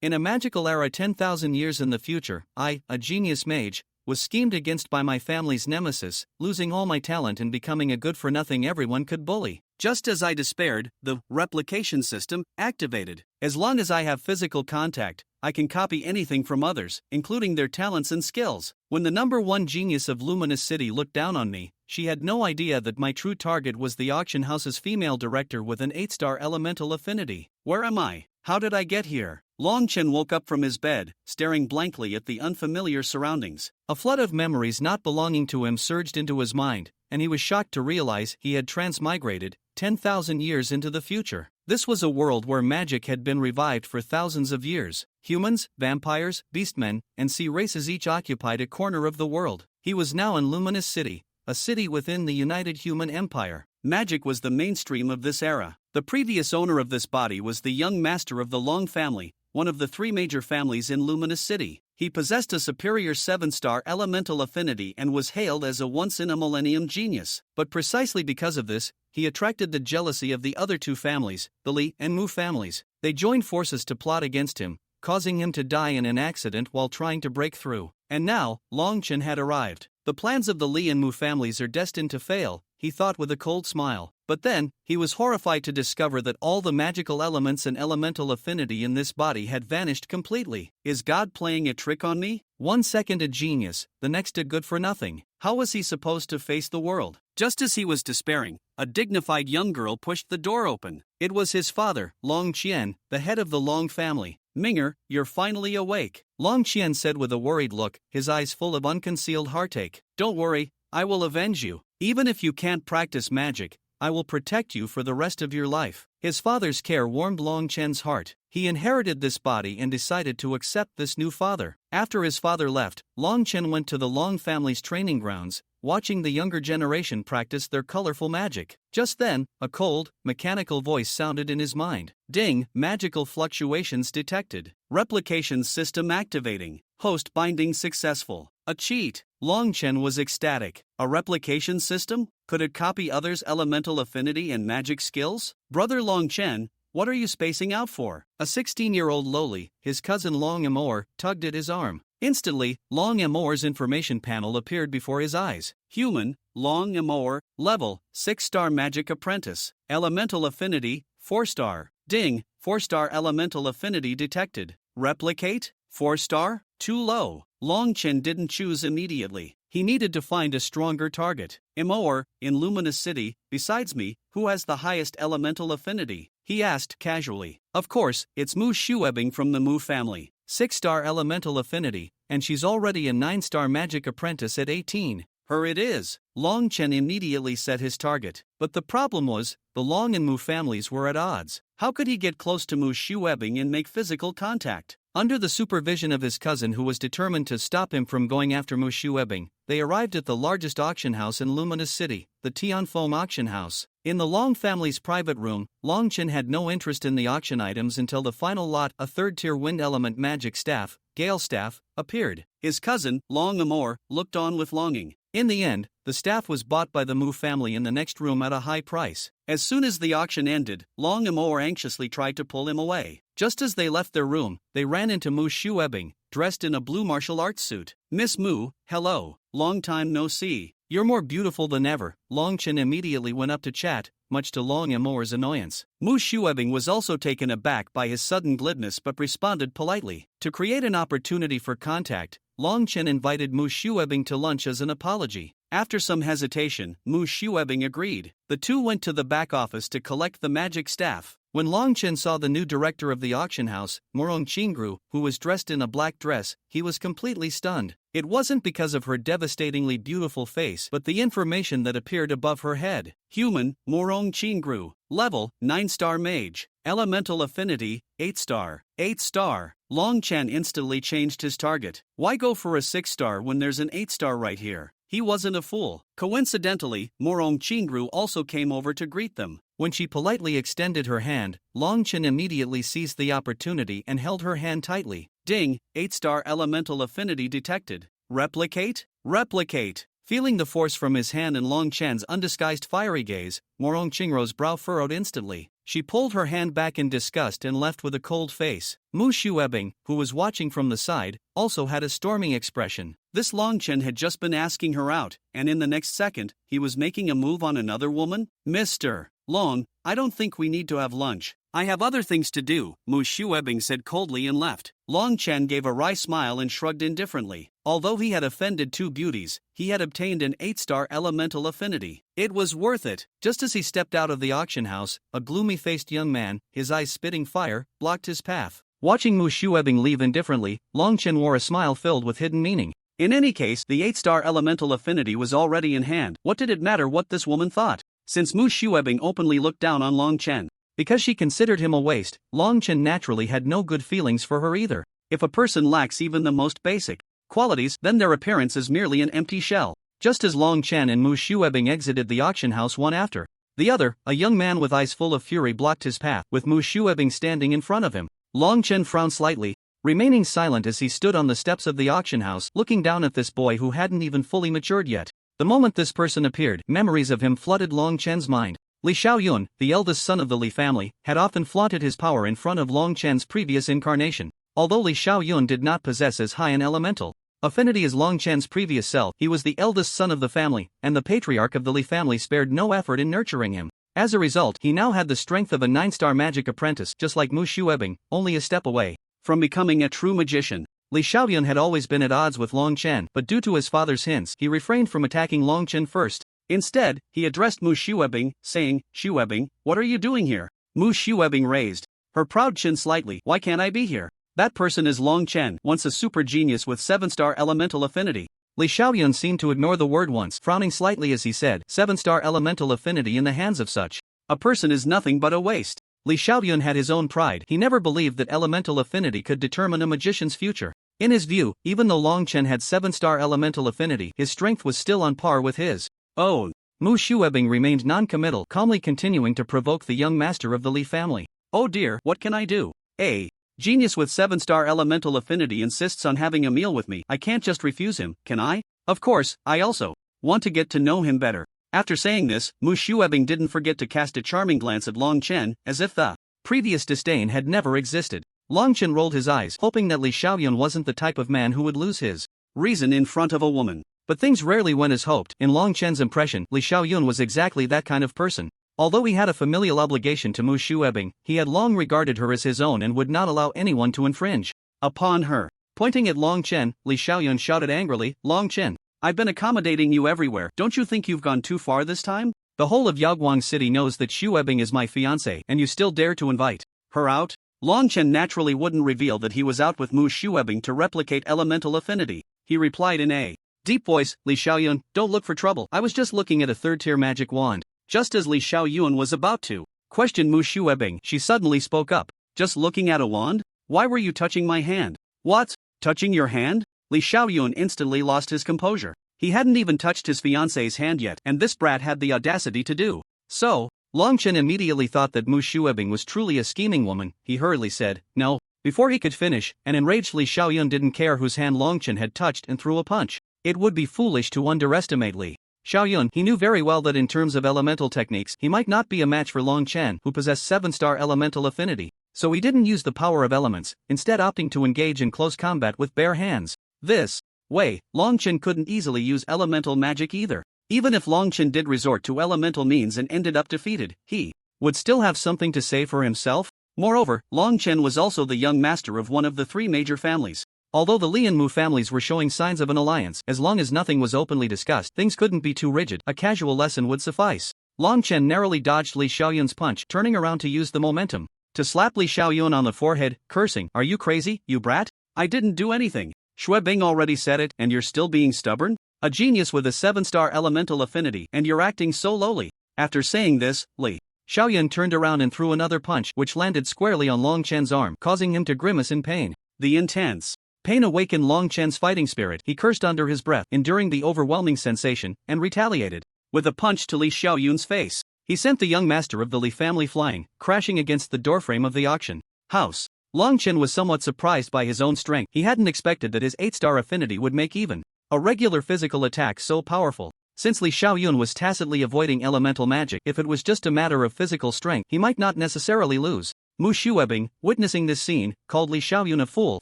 In a magical era 10,000 years in the future, I, a genius mage, was schemed against by my family's nemesis, losing all my talent and becoming a good-for-nothing everyone could bully. Just as I despaired, the replication system activated. As long as I have physical contact, I can copy anything from others, including their talents and skills. When the number one genius of Luminous City looked down on me, she had no idea that my true target was the auction house's female director with an 8-star elemental affinity. Where am I? How did I get here? Longchen woke up from his bed, staring blankly at the unfamiliar surroundings. A flood of memories not belonging to him surged into his mind, and he was shocked to realize he had transmigrated 10,000 years into the future. This was a world where magic had been revived for thousands of years. Humans, vampires, beastmen, and sea races each occupied a corner of the world. He was now in Luminous City, a city within the United Human Empire. Magic was the mainstream of this era. The previous owner of this body was the young master of the Long family, one of the three major families in Luminous City. He possessed a superior 7-star elemental affinity and was hailed as a once-in-a-millennium genius. But precisely because of this, he attracted the jealousy of the other two families, the Li and Mu families. They joined forces to plot against him, causing him to die in an accident while trying to break through. And now, Longchen had arrived. The plans of the Li and Mu families are destined to fail, he thought with a cold smile. But then, he was horrified to discover that all the magical elements and elemental affinity in this body had vanished completely. Is God playing a trick on me? 1 second a genius, the next a good-for-nothing. How was he supposed to face the world? Just as he was despairing, a dignified young girl pushed the door open. It was his father, Long Qian, the head of the Long family. Minger, you're finally awake, Long Qian said with a worried look, his eyes full of unconcealed heartache. Don't worry, I will avenge you. Even if you can't practice magic, I will protect you for the rest of your life. His father's care warmed Long Chen's heart. He inherited this body and decided to accept this new father. After his father left, Long Chen went to the Long family's training grounds, watching the younger generation practice their colorful magic. Just then, a cold, mechanical voice sounded in his mind. Ding, magical fluctuations detected. Replication system activating. Host binding successful. A cheat. Long Chen was ecstatic. A replication system? Could it copy others' elemental affinity and magic skills? Brother Long Chen, what are you spacing out for? A 16-year-old lowly, his cousin Long Amour, tugged at his arm. Instantly, Long Amour's information panel appeared before his eyes. Human, Long Amour, level, 6-star magic apprentice. Elemental affinity, 4-star. Ding, 4-star elemental affinity detected. Replicate, 4-star? Too low. Long Chen didn't choose immediately. He needed to find a stronger target. Amour, in Luminous City, besides me, who has the highest elemental affinity? He asked casually. Of course, it's Mu Shuebing from the Mu family. 6-star elemental affinity, and she's already a 9-star magic apprentice at 18. Her it is. Long Chen immediately set his target. But the problem was, the Long and Mu families were at odds. How could he get close to Mu Shuebing and make physical contact? Under the supervision of his cousin who was determined to stop him from going after Mu Shuebing, they arrived at the largest auction house in Luminous City, the Tianfeng auction house. In the Long family's private room, Long Chen had no interest in the auction items until the final lot, a 3rd-tier wind element magic staff, Gale Staff, appeared. His cousin, Long Amour, looked on with longing. In the end, the staff was bought by the Mu family in the next room at a high price. As soon as the auction ended, Long Amour anxiously tried to pull him away. Just as they left their room, they ran into Mu Shuebing, dressed in a blue martial arts suit. Miss Mu, hello, long time no see. You're more beautiful than ever. Long Chen immediately went up to chat, much to Long Amour's annoyance. Mu Shuebing was also taken aback by his sudden glibness but responded politely. To create an opportunity for contact, Long Chen invited Mu Shuebing to lunch as an apology. After some hesitation, Mu Shuebing agreed. The two went to the back office to collect the magic staff. When Long Chen saw the new director of the auction house, Morong Qingru, who was dressed in a black dress, he was completely stunned. It wasn't because of her devastatingly beautiful face but the information that appeared above her head. Human, Morong Qingru, level, 9-star mage. Elemental affinity, 8-star. 8-star. Long Chen instantly changed his target. Why go for a 6-star when there's an 8-star right here? He wasn't a fool. Coincidentally, Morong Qingru also came over to greet them. When she politely extended her hand, Long Chen immediately seized the opportunity and held her hand tightly. Ding, 8-star elemental affinity detected. Replicate? Replicate. Feeling the force from his hand and Long Chen's undisguised fiery gaze, Morong Qingru's brow furrowed instantly. She pulled her hand back in disgust and left with a cold face. Mu Shuebing, who was watching from the side, also had a stormy expression. This Long Chen had just been asking her out, and in the next second, he was making a move on another woman? Mr. Long, I don't think we need to have lunch. I have other things to do, Mu Shuebing said coldly and left. Long Chen gave a wry smile and shrugged indifferently. Although he had offended two beauties, he had obtained an 8-star elemental affinity. It was worth it. Just as he stepped out of the auction house, a gloomy-faced young man, his eyes spitting fire, blocked his path. Watching Mu Shuebing leave indifferently, Long Chen wore a smile filled with hidden meaning. In any case, the 8-star elemental affinity was already in hand. What did it matter what this woman thought? Since Mu Shuebing openly looked down on Long Chen, because she considered him a waste, Long Chen naturally had no good feelings for her either. If a person lacks even the most basic qualities, then their appearance is merely an empty shell. Just as Long Chen and Mu Shuebing exited the auction house one after the other, a young man with eyes full of fury blocked his path, with Mu Shuebing standing in front of him. Long Chen frowned slightly, remaining silent as he stood on the steps of the auction house, looking down at this boy who hadn't even fully matured yet. The moment this person appeared, memories of him flooded Long Chen's mind. Li Xiaoyun, the eldest son of the Li family, had often flaunted his power in front of Long Chen's previous incarnation. Although Li Xiaoyun did not possess as high an elemental affinity as Long Chen's previous self, he was the eldest son of the family, and the patriarch of the Li family spared no effort in nurturing him. As a result, he now had the strength of a 9-star magic apprentice, just like Mu Shuebing, only a step away from becoming a true magician. Li Xiaoyun had always been at odds with Long Chen, but due to his father's hints, he refrained from attacking Long Chen first. Instead, he addressed Mu Shuebing, saying, "Shuebing, what are you doing here?" Mu Shuebing raised her proud chin slightly. "Why can't I be here? That person is Long Chen, once a super genius with 7-star elemental affinity." Li Xiaoyun seemed to ignore the word once, frowning slightly as he said, 7-star elemental affinity in the hands of such a person is nothing but a waste. Li Xiaoyun had his own pride. He never believed that elemental affinity could determine a magician's future. In his view, even though Long Chen had 7-star elemental affinity, his strength was still on par with his own. Mu Shuebing remained non-committal, calmly continuing to provoke the young master of the Li family. "Oh dear, what can I do? A genius with 7-star elemental affinity insists on having a meal with me. I can't just refuse him, can I? Of course, I also want to get to know him better." After saying this, Mu Shuebing didn't forget to cast a charming glance at Long Chen, as if the previous disdain had never existed. Long Chen rolled his eyes, hoping that Li Xiaoyun wasn't the type of man who would lose his reason in front of a woman. But things rarely went as hoped. In Long Chen's impression, Li Xiaoyun was exactly that kind of person. Although he had a familial obligation to Mu Shuebing, he had long regarded her as his own and would not allow anyone to infringe upon her. Pointing at Long Chen, Li Xiaoyun shouted angrily, "Long Chen, I've been accommodating you everywhere. Don't you think you've gone too far this time? The whole of Yaoguang City knows that Shuebing is my fiancé, and you still dare to invite her out?" Long Chen naturally wouldn't reveal that he was out with Mu Shuebing to replicate elemental affinity. He replied in a deep voice, "Li Xiaoyun, don't look for trouble. I was just looking at a 3rd-tier magic wand." Just as Li Xiaoyun was about to question Mu Shuebing, she suddenly spoke up. "Just looking at a wand? Why were you touching my hand?" "What? Touching your hand?" Li Xiaoyun instantly lost his composure. He hadn't even touched his fiancée's hand yet, and this brat had the audacity to do so. Long Chen immediately thought that Mu Shuebing was truly a scheming woman. He hurriedly said, "No." Before he could finish, an enraged Li Xiaoyun didn't care whose hand Long Chen had touched and threw a punch. It would be foolish to underestimate Li Xiaoyun. He knew very well that in terms of elemental techniques, he might not be a match for Long Chen, who possessed 7-star elemental affinity. So he didn't use the power of elements, instead opting to engage in close combat with bare hands. This way, Long Chen couldn't easily use elemental magic either. Even if Long Chen did resort to elemental means and ended up defeated, he would still have something to say for himself. Moreover, Long Chen was also the young master of one of the 3 major families. Although the Li and Mu families were showing signs of an alliance, as long as nothing was openly discussed, things couldn't be too rigid. A casual lesson would suffice. Long Chen narrowly dodged Li Xiaoyun's punch, turning around to use the momentum to slap Li Xiaoyun on the forehead, cursing, "Are you crazy, you brat? I didn't do anything. Shuebing already said it, and you're still being stubborn? A genius with a 7-star elemental affinity, and you're acting so lowly." After saying this, Li Xiaoyun turned around and threw another punch, which landed squarely on Long Chen's arm, causing him to grimace in pain. The intense pain awakened Long Chen's fighting spirit. He cursed under his breath, enduring the overwhelming sensation, and retaliated with a punch to Li Xiaoyun's face. He sent the young master of the Li family flying, crashing against the doorframe of the auction house. Long Chen was somewhat surprised by his own strength. He hadn't expected that his 8-star affinity would make even a regular physical attack so powerful. Since Li Xiaoyun was tacitly avoiding elemental magic, if it was just a matter of physical strength, he might not necessarily lose. Mu Shuebing, witnessing this scene, called Li Xiaoyun a fool,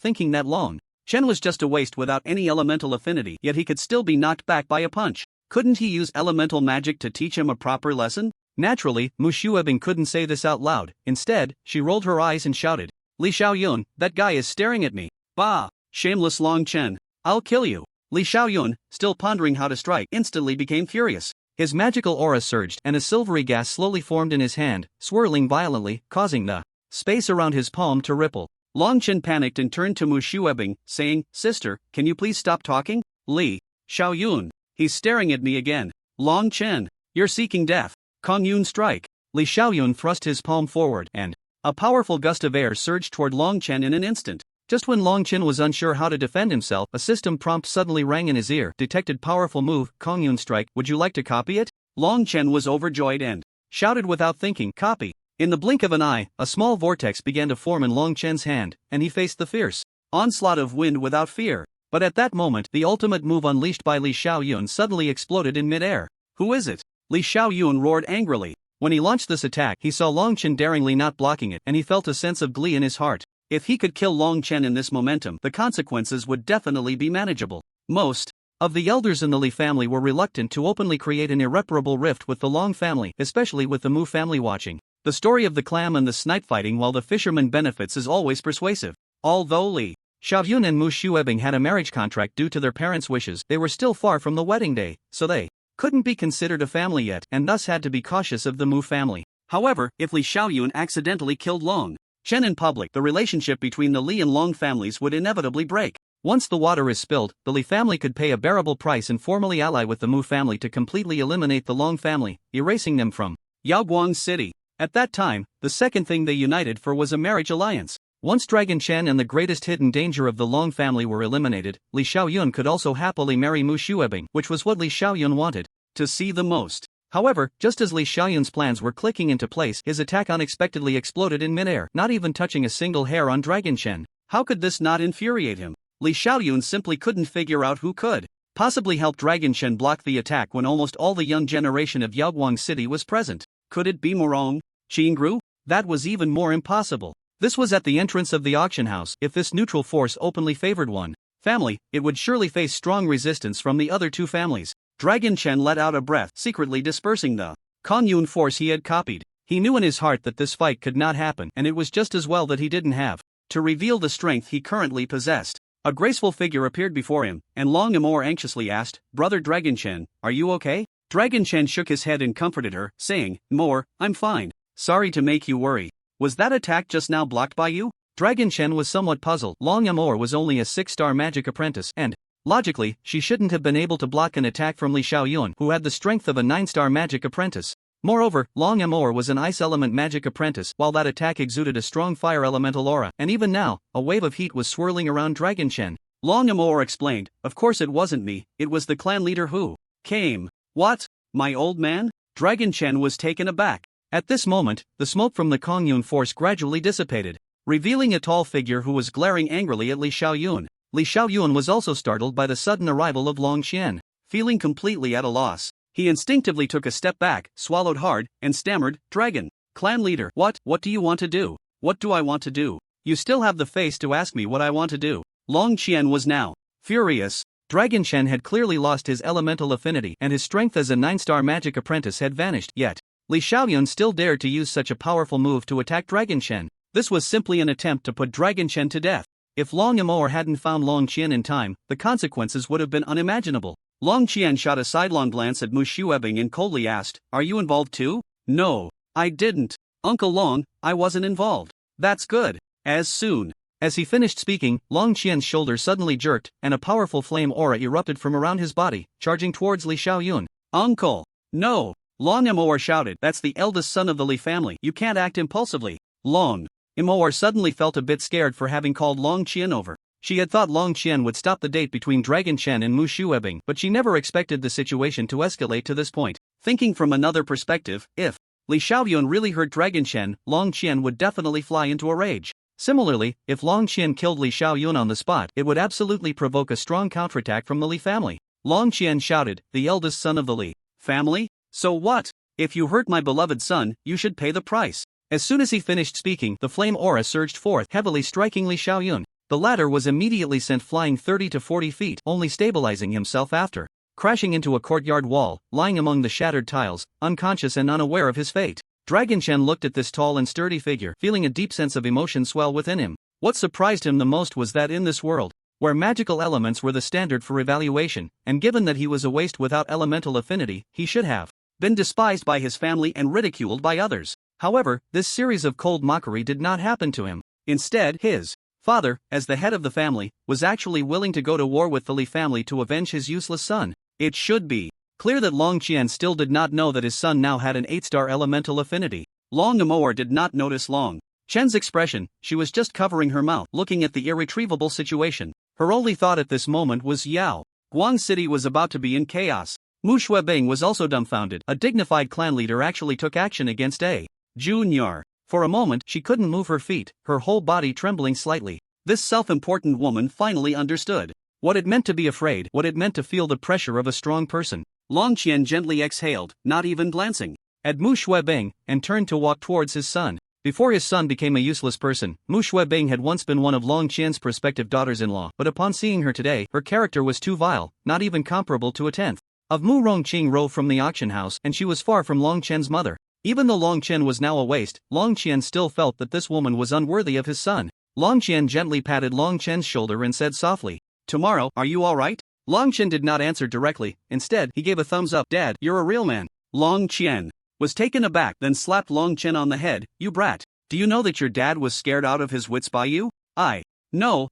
thinking that Long Chen was just a waste without any elemental affinity, yet he could still be knocked back by a punch. Couldn't he use elemental magic to teach him a proper lesson? Naturally, Mu Shuebing couldn't say this out loud. Instead, she rolled her eyes and shouted, Li Xiaoyun, that guy is staring at me. Bah! Shameless Long Chen. I'll kill you. Li Xiaoyun, still pondering how to strike, instantly became furious. His magical aura surged and a silvery gas slowly formed in his hand, swirling violently, causing the space around his palm to ripple. Long Chen panicked and turned to Mu Shuebing, saying, Sister, can you please stop talking? Li Xiaoyun. He's staring at me again. Long Chen. You're seeking death. Kong Yun strike. Li Xiaoyun thrust his palm forward and a powerful gust of air surged toward Long Chen in an instant. Just when Long Chen was unsure how to defend himself, a system prompt suddenly rang in his ear. Detected powerful move, Kong Yun strike. Would you like to copy it? Long Chen was overjoyed and shouted without thinking, copy. In the blink of an eye, a small vortex began to form in Long Chen's hand, and he faced the fierce onslaught of wind without fear. But at that moment, the ultimate move unleashed by Li Xiaoyun suddenly exploded in mid-air. Who is it? Li Xiaoyun roared angrily. When he launched this attack, he saw Long Chen daringly not blocking it, and he felt a sense of glee in his heart. If he could kill Long Chen in this momentum, the consequences would definitely be manageable. Most of the elders in the Li family were reluctant to openly create an irreparable rift with the Long family, especially with the Mu family watching. The story of the clam and the snipe fighting while the fisherman benefits is always persuasive. Although Li Xiaoyun and Mu Shuebing had a marriage contract due to their parents' wishes, they were still far from the wedding day, so they couldn't be considered a family yet, and thus had to be cautious of the Mu family. However, if Li Xiaoyun accidentally killed Long Chen in public, the relationship between the Li and Long families would inevitably break. Once the water is spilled, the Li family could pay a bearable price and formally ally with the Mu family to completely eliminate the Long family, erasing them from Yaoguang City. At that time, the second thing they united for was a marriage alliance. Once Dragon Chen and the greatest hidden danger of the Long family were eliminated, Li Xiaoyun could also happily marry Mu Shuebing, which was what Li Xiaoyun wanted to see the most. However, just as Li Xiaoyun's plans were clicking into place, his attack unexpectedly exploded in midair, not even touching a single hair on Dragon Chen. How could this not infuriate him? Li Xiaoyun simply couldn't figure out who could possibly help Dragon Chen block the attack when almost all the young generation of Yaoguang City was present. Could it be Morong Qingru? That was even more impossible. This was at the entrance of the auction house. If this neutral force openly favored one family, it would surely face strong resistance from the other two families. Dragon Chen let out a breath, secretly dispersing the Kong Yun force he had copied. He knew in his heart that this fight could not happen, and it was just as well that he didn't have to reveal the strength he currently possessed. A graceful figure appeared before him, and Long Amour anxiously asked, Brother Dragon Chen, are you okay? Dragon Chen shook his head and comforted her, saying, More, I'm fine. Sorry to make you worry. Was that attack just now blocked by you? Dragon Chen was somewhat puzzled. Long Amour was only a 6-star magic apprentice, and logically, she shouldn't have been able to block an attack from Li Xiaoyun, who had the strength of a 9-star magic apprentice. Moreover, Long Amour was an ice element magic apprentice, while that attack exuded a strong fire elemental aura, and even now, a wave of heat was swirling around Dragon Chen. Long Amour explained, Of course it wasn't me, it was the clan leader who came. What? My old man? Dragon Chen was taken aback. At this moment, the smoke from the Kong Yun force gradually dissipated, revealing a tall figure who was glaring angrily at Li Xiaoyun. Li Xiaoyun was also startled by the sudden arrival of Long Qian. Feeling completely at a loss, he instinctively took a step back, swallowed hard, and stammered, Dragon Clan leader, what do you want to do? What do I want to do? You still have the face to ask me what I want to do. Long Qian was now furious. Dragon Chen had clearly lost his elemental affinity, and his strength as a 9-star magic apprentice had vanished, yet Li Xiaoyun still dared to use such a powerful move to attack Dragon Chen. This was simply an attempt to put Dragon Chen to death. If Long Amour hadn't found Long Qian in time, the consequences would have been unimaginable. Long Qian shot a sidelong glance at Mu Shuebing and coldly asked, Are you involved too? No, I didn't. Uncle Long, I wasn't involved. That's good. As soon as he finished speaking, Long Qian's shoulders suddenly jerked, and a powerful flame aura erupted from around his body, charging towards Li Xiaoyun. Uncle! No! Long Amour shouted, That's the eldest son of the Li family, you can't act impulsively. Long Amour suddenly felt a bit scared for having called Long Qian over. She had thought Long Qian would stop the date between Dragon Chen and Mu Shuebing, but she never expected the situation to escalate to this point. Thinking from another perspective, if Li Xiaoyun really hurt Dragon Chen, Long Qian would definitely fly into a rage. Similarly, if Long Qian killed Li Xiaoyun on the spot, it would absolutely provoke a strong counterattack from the Li family. Long Qian shouted, the eldest son of the Li family? So what? If you hurt my beloved son, you should pay the price. As soon as he finished speaking, the flame aura surged forth, heavily striking Li Xiaoyun. The latter was immediately sent flying 30 to 40 feet, only stabilizing himself after crashing into a courtyard wall, lying among the shattered tiles, unconscious and unaware of his fate. Dragon Shen looked at this tall and sturdy figure, feeling a deep sense of emotion swell within him. What surprised him the most was that in this world, where magical elements were the standard for evaluation, and given that he was a waste without elemental affinity, he should have been despised by his family and ridiculed by others. However, this series of cold mockery did not happen to him. Instead, his father, as the head of the family, was actually willing to go to war with the Li family to avenge his useless son. It should be clear that Long Qian still did not know that his son now had an 8-star elemental affinity. Long Amour did not notice Long Qian's expression. She was just covering her mouth, looking at the irretrievable situation. Her only thought at this moment was Yao Guang City was about to be in chaos. Mu Shuebing was also dumbfounded. A dignified clan leader actually took action against a junior. For a moment, she couldn't move her feet, her whole body trembling slightly. This self-important woman finally understood what it meant to be afraid, what it meant to feel the pressure of a strong person. Long Qian gently exhaled, not even glancing at Mu Shuebing, and turned to walk towards his son. Before his son became a useless person, Mu Shuebing had once been one of Long Qian's prospective daughters-in-law, but upon seeing her today, her character was too vile, not even comparable to a tenth of Mu Rongqing Ro from the auction house, and she was far from Long Qian's mother. Even though Long Qian was now a waste, Long Qian still felt that this woman was unworthy of his son. Long Qian gently patted Long Qian's shoulder and said softly, "Tomorrow, are you alright?" Long Qian did not answer directly. Instead, he gave a thumbs up. "Dad, you're a real man." Long Qian was taken aback, then slapped Long Qian on the head. "You brat. Do you know that your dad was scared out of his wits by you?" I know.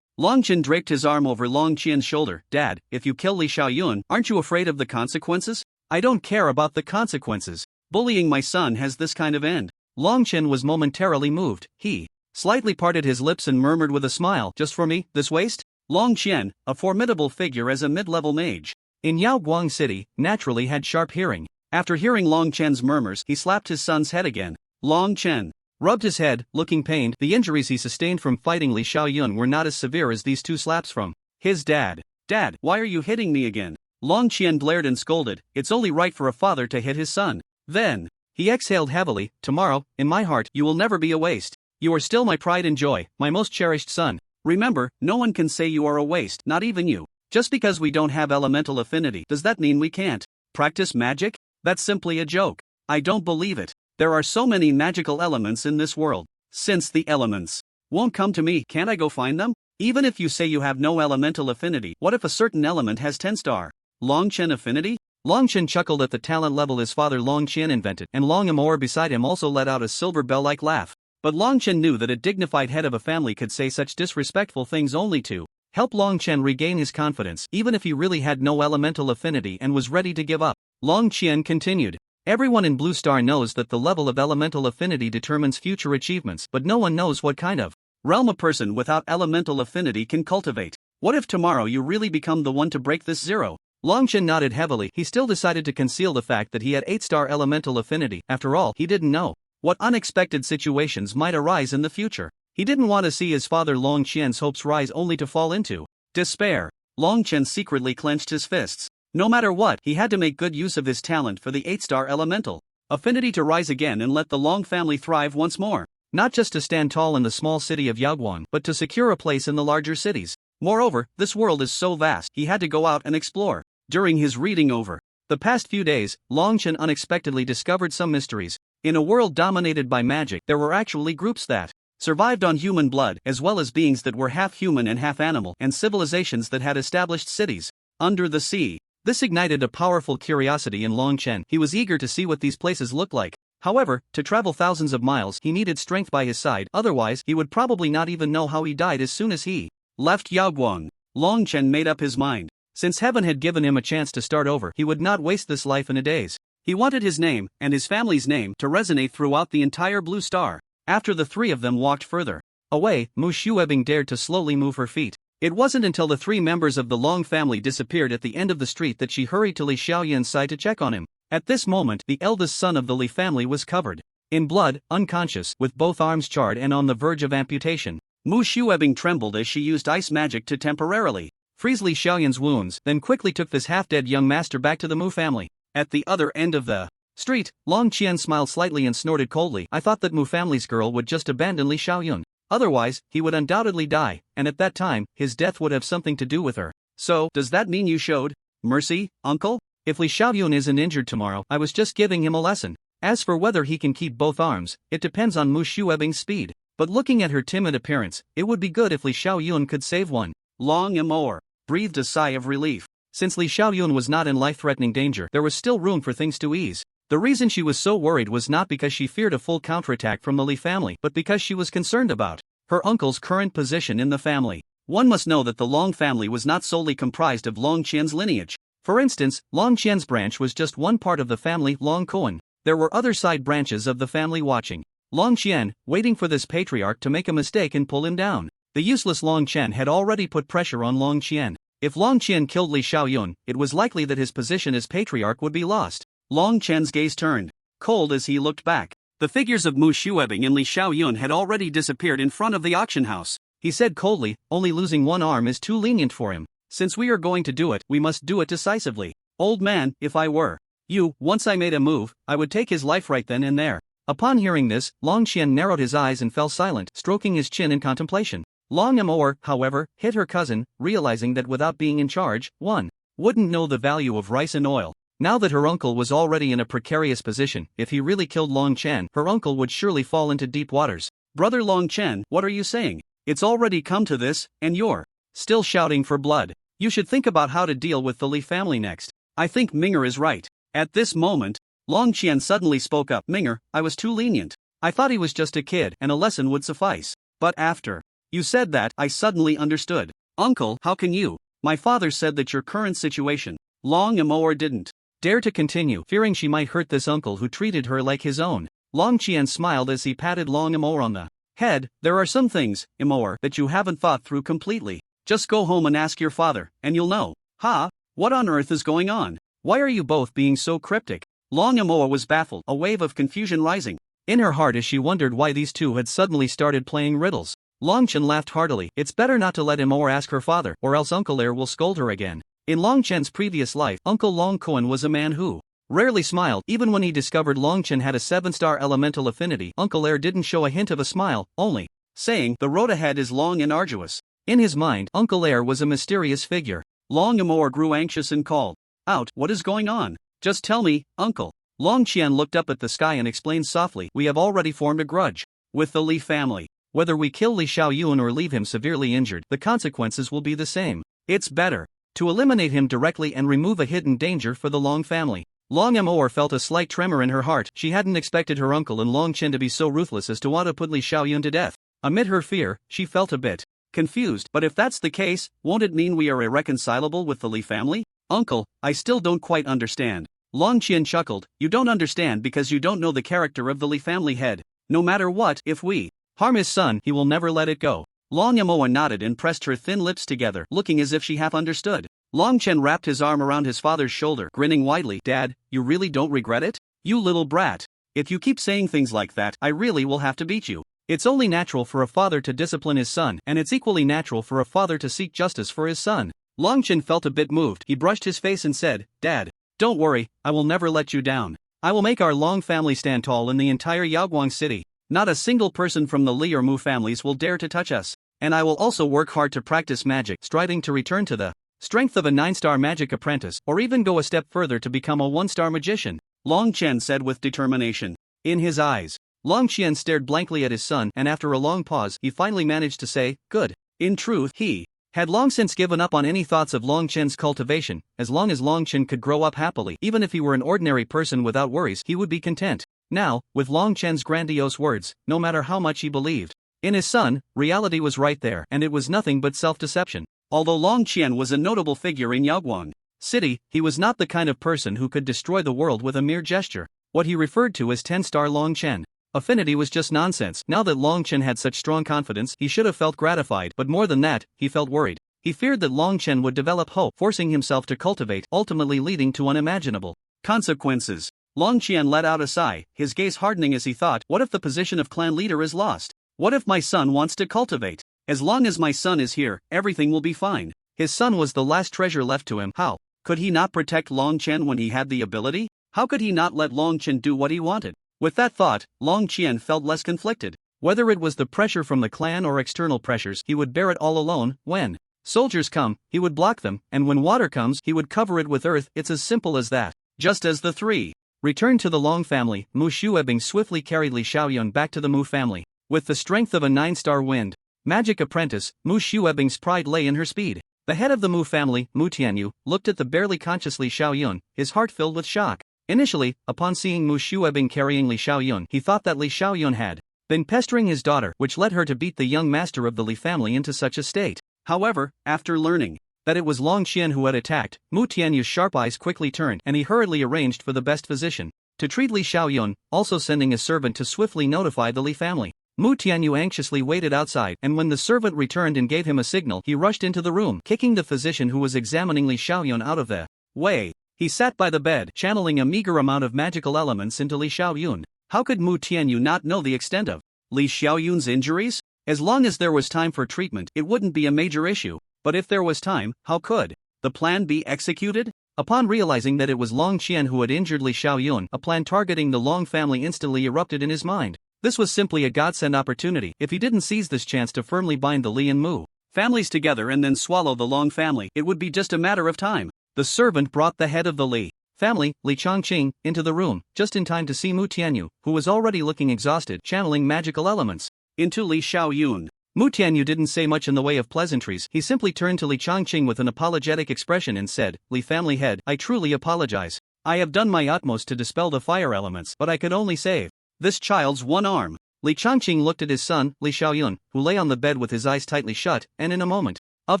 Long Qian draped his arm over Long Qian's shoulder. "Dad, if you kill Li Xiaoyun, aren't you afraid of the consequences?" "I don't care about the consequences. Bullying my son has this kind of end." Long Qian was momentarily moved. He slightly parted his lips and murmured with a smile, "Just for me, this waste?" Long Qian, a formidable figure as a mid-level mage in Yaoguang City, naturally had sharp hearing. After hearing Long Qian's murmurs, he slapped his son's head again. Long Qian rubbed his head, looking pained. The injuries he sustained from fighting Li Xiaoyun were not as severe as these two slaps from his dad. "Dad, why are you hitting me again?" Long Qian blared and scolded. "It's only right for a father to hit his son." Then he exhaled heavily. "Tomorrow, in my heart, you will never be a waste. You are still my pride and joy, my most cherished son. Remember, no one can say you are a waste, not even you. Just because we don't have elemental affinity, does that mean we can't practice magic? That's simply a joke. I don't believe it. There are so many magical elements in this world. Since the elements won't come to me, can't I go find them? Even if you say you have no elemental affinity, what if a certain element has 10-star Long Qian affinity?" Long Qian chuckled at the talent level his father Long Qian invented, and Long Amour beside him also let out a silver bell-like laugh. But Long Qian knew that a dignified head of a family could say such disrespectful things only to help Long Qian regain his confidence, even if he really had no elemental affinity and was ready to give up. Long Qian continued, "Everyone in Blue Star knows that the level of elemental affinity determines future achievements, but no one knows what kind of realm a person without elemental affinity can cultivate. What if tomorrow you really become the one to break this zero?" Long Qian nodded heavily. He still decided to conceal the fact that he had 8-star elemental affinity. After all, he didn't know what unexpected situations might arise in the future. He didn't want to see his father Long Qian's hopes rise only to fall into despair. Long Qian secretly clenched his fists. No matter what, he had to make good use of his talent for the 8-star elemental affinity to rise again and let the Long family thrive once more. Not just to stand tall in the small city of Yaoguang, but to secure a place in the larger cities. Moreover, this world is so vast, he had to go out and explore. During his reading over the past few days, Long Qian unexpectedly discovered some mysteries. In a world dominated by magic, there were actually groups that survived on human blood, as well as beings that were half human and half animal, and civilizations that had established cities under the sea. This ignited a powerful curiosity in Long Qian. He was eager to see what these places looked like. However, to travel thousands of miles, he needed strength by his side, otherwise, he would probably not even know how he died as soon as he left Yaoguang. Long Qian made up his mind. Since heaven had given him a chance to start over, he would not waste this life in a daze. He wanted his name, and his family's name, to resonate throughout the entire Blue Star. After the three of them walked further away, Mu Shuebing dared to slowly move her feet. It wasn't until the three members of the Long family disappeared at the end of the street that she hurried to Li Xiaoyun's side to check on him. At this moment, the eldest son of the Li family was covered in blood, unconscious, with both arms charred and on the verge of amputation. Mu Shuebing trembled as she used ice magic to temporarily freeze Li Xiaoyun's wounds, then quickly took this half-dead young master back to the Mu family. At the other end of the street, Long Qian smiled slightly and snorted coldly. I thought that Mu family's girl would just abandon Li Xiaoyun. Otherwise, he would undoubtedly die, and at that time, his death would have something to do with her. So, does that mean you showed mercy, uncle? If Li Xiaoyun isn't injured tomorrow, I was just giving him a lesson. As for whether he can keep both arms, it depends on Mu Shuebing's speed. But looking at her timid appearance, it would be good if Li Xiaoyun could save one. Long Amour breathed a sigh of relief. Since Li Xiaoyun was not in life-threatening danger, there was still room for things to ease. The reason she was so worried was not because she feared a full counterattack from the Li family, but because she was concerned about her uncle's current position in the family. One must know that the Long family was not solely comprised of Long Qian's lineage. For instance, Long Qian's branch was just one part of the family Long Kuan. There were other side branches of the family watching Long Qian, waiting for this patriarch to make a mistake and pull him down. The useless Long Qian had already put pressure on Long Qian. If Long Qian killed Li Xiaoyun, it was likely that his position as patriarch would be lost. Long Qian's gaze turned cold as he looked back. The figures of Mu Shuebing and Li Xiaoyun had already disappeared in front of the auction house. He said coldly, only losing one arm is too lenient for him. Since we are going to do it, we must do it decisively. Old man, if I were you, once I made a move, I would take his life right then and there. Upon hearing this, Long Qian narrowed his eyes and fell silent, stroking his chin in contemplation. Long Amour, however, hit her cousin, realizing that without being in charge, one wouldn't know the value of rice and oil. Now that her uncle was already in a precarious position, if he really killed Long Qian, her uncle would surely fall into deep waters. Brother Long Qian, what are you saying? It's already come to this, and you're still shouting for blood. You should think about how to deal with the Li family next. I think Minger is right. At this moment, Long Qian suddenly spoke up. Minger, I was too lenient. I thought he was just a kid and a lesson would suffice. But after you said that, I suddenly understood. Uncle, how can you? My father said that your current situation. Long Amour didn't dare to continue, fearing she might hurt this uncle who treated her like his own. Long Qian smiled as he patted Long Amour on the head. There are some things, Amour, that you haven't thought through completely. Just go home and ask your father, and you'll know. Ha? What on earth is going on? Why are you both being so cryptic? Long Amour was baffled, a wave of confusion rising in her heart as she wondered why these two had suddenly started playing riddles. Long Chen laughed heartily. It's better not to let Amour ask her father, or else Uncle Er will scold her again. In Long Chen's previous life, Uncle Long Kuan was a man who rarely smiled. Even when he discovered Long Chen had a 7-star elemental affinity, Uncle Er didn't show a hint of a smile, only saying, the road ahead is long and arduous. In his mind, Uncle Er was a mysterious figure. Long Amour grew anxious and called out, what is going on? Just tell me, Uncle. Long Qian looked up at the sky and explained softly, we have already formed a grudge with the Li family. Whether we kill Li Xiaoyun or leave him severely injured, the consequences will be the same. It's better to eliminate him directly and remove a hidden danger for the Long family. Long Amour felt a slight tremor in her heart. She hadn't expected her uncle and Long Chen to be so ruthless as to want to put Li Xiaoyun to death. Amid her fear, she felt a bit confused. But if that's the case, won't it mean we are irreconcilable with the Li family? Uncle, I still don't quite understand. Long Qian chuckled, you don't understand because you don't know the character of the Li family head. No matter what, if we harm his son, he will never let it go. Long Amour nodded and pressed her thin lips together, looking as if she half understood. Long Chen wrapped his arm around his father's shoulder, grinning widely. Dad, you really don't regret it? You little brat. If you keep saying things like that, I really will have to beat you. It's only natural for a father to discipline his son, and it's equally natural for a father to seek justice for his son. Long Chen felt a bit moved. He brushed his face and said, Dad, don't worry, I will never let you down. I will make our Long family stand tall in the entire Yaoguang city. Not a single person from the Li or Mu families will dare to touch us. And I will also work hard to practice magic, striving to return to the strength of a 9-star magic apprentice, or even go a step further to become a 1-star magician, Long Chen said with determination. In his eyes, Long Qian stared blankly at his son, and after a long pause, he finally managed to say, good. In truth, he had long since given up on any thoughts of Long Chen's cultivation. As long as Long Chen could grow up happily, even if he were an ordinary person without worries, he would be content. Now, with Long Chen's grandiose words, no matter how much he believed in his son, reality was right there, and it was nothing but self-deception. Although Long Qian was a notable figure in Yaoguang City, he was not the kind of person who could destroy the world with a mere gesture. What he referred to as 10-star Long Chen affinity was just nonsense. Now that Long Chen had such strong confidence, he should have felt gratified, but more than that, he felt worried. He feared that Long Chen would develop hope, forcing himself to cultivate, ultimately leading to unimaginable consequences. Long Qian let out a sigh, his gaze hardening as he thought, what if the position of clan leader is lost? What if my son wants to cultivate? As long as my son is here, everything will be fine. His son was the last treasure left to him. How could he not protect Long Chen when he had the ability? How could he not let Long Chen do what he wanted? With that thought, Long Chen felt less conflicted. Whether it was the pressure from the clan or external pressures, he would bear it all alone. When soldiers come, he would block them, and when water comes, he would cover it with earth. It's as simple as that. Just as the three returned to the Long family, Mu Shuebing swiftly carried Li Xiaoyun back to the Mu family. With the strength of a 9-star wind magic apprentice, Mu Shuebing's pride lay in her speed. The head of the Mu family, Mu Tianyu, looked at the barely conscious Li Xiaoyun, his heart filled with shock. Initially, upon seeing Mu Shuebing carrying Li Xiaoyun, he thought that Li Xiaoyun had been pestering his daughter, which led her to beat the young master of the Li family into such a state. However, after learning that it was Long Qian who had attacked, Mu Tianyu's sharp eyes quickly turned, and he hurriedly arranged for the best physician to treat Li Xiaoyun, also sending a servant to swiftly notify the Li family. Mu Tianyu anxiously waited outside, and when the servant returned and gave him a signal, he rushed into the room, kicking the physician who was examining Li Xiaoyun out of the way. He sat by the bed, channeling a meager amount of magical elements into Li Xiaoyun. How could Mu Tianyu not know the extent of Li Xiaoyun's injuries? As long as there was time for treatment, it wouldn't be a major issue. But if there was time, how could the plan be executed? Upon realizing that it was Long Qian who had injured Li Xiaoyun, a plan targeting the Long family instantly erupted in his mind. This was simply a godsend opportunity. If he didn't seize this chance to firmly bind the Li and Mu families together and then swallow the Long family, it would be just a matter of time. The servant brought the head of the Li family, Li Chongqing, into the room, just in time to see Mu Tianyu, who was already looking exhausted, channeling magical elements into Li Xiaoyun. Mu Tianyu didn't say much in the way of pleasantries. He simply turned to Li Chongqing with an apologetic expression and said, "Li family head, I truly apologize. I have done my utmost to dispel the fire elements, but I could only save this child's one arm." Li Chongqing looked at his son, Li Xiaoyun, who lay on the bed with his eyes tightly shut, and in a moment of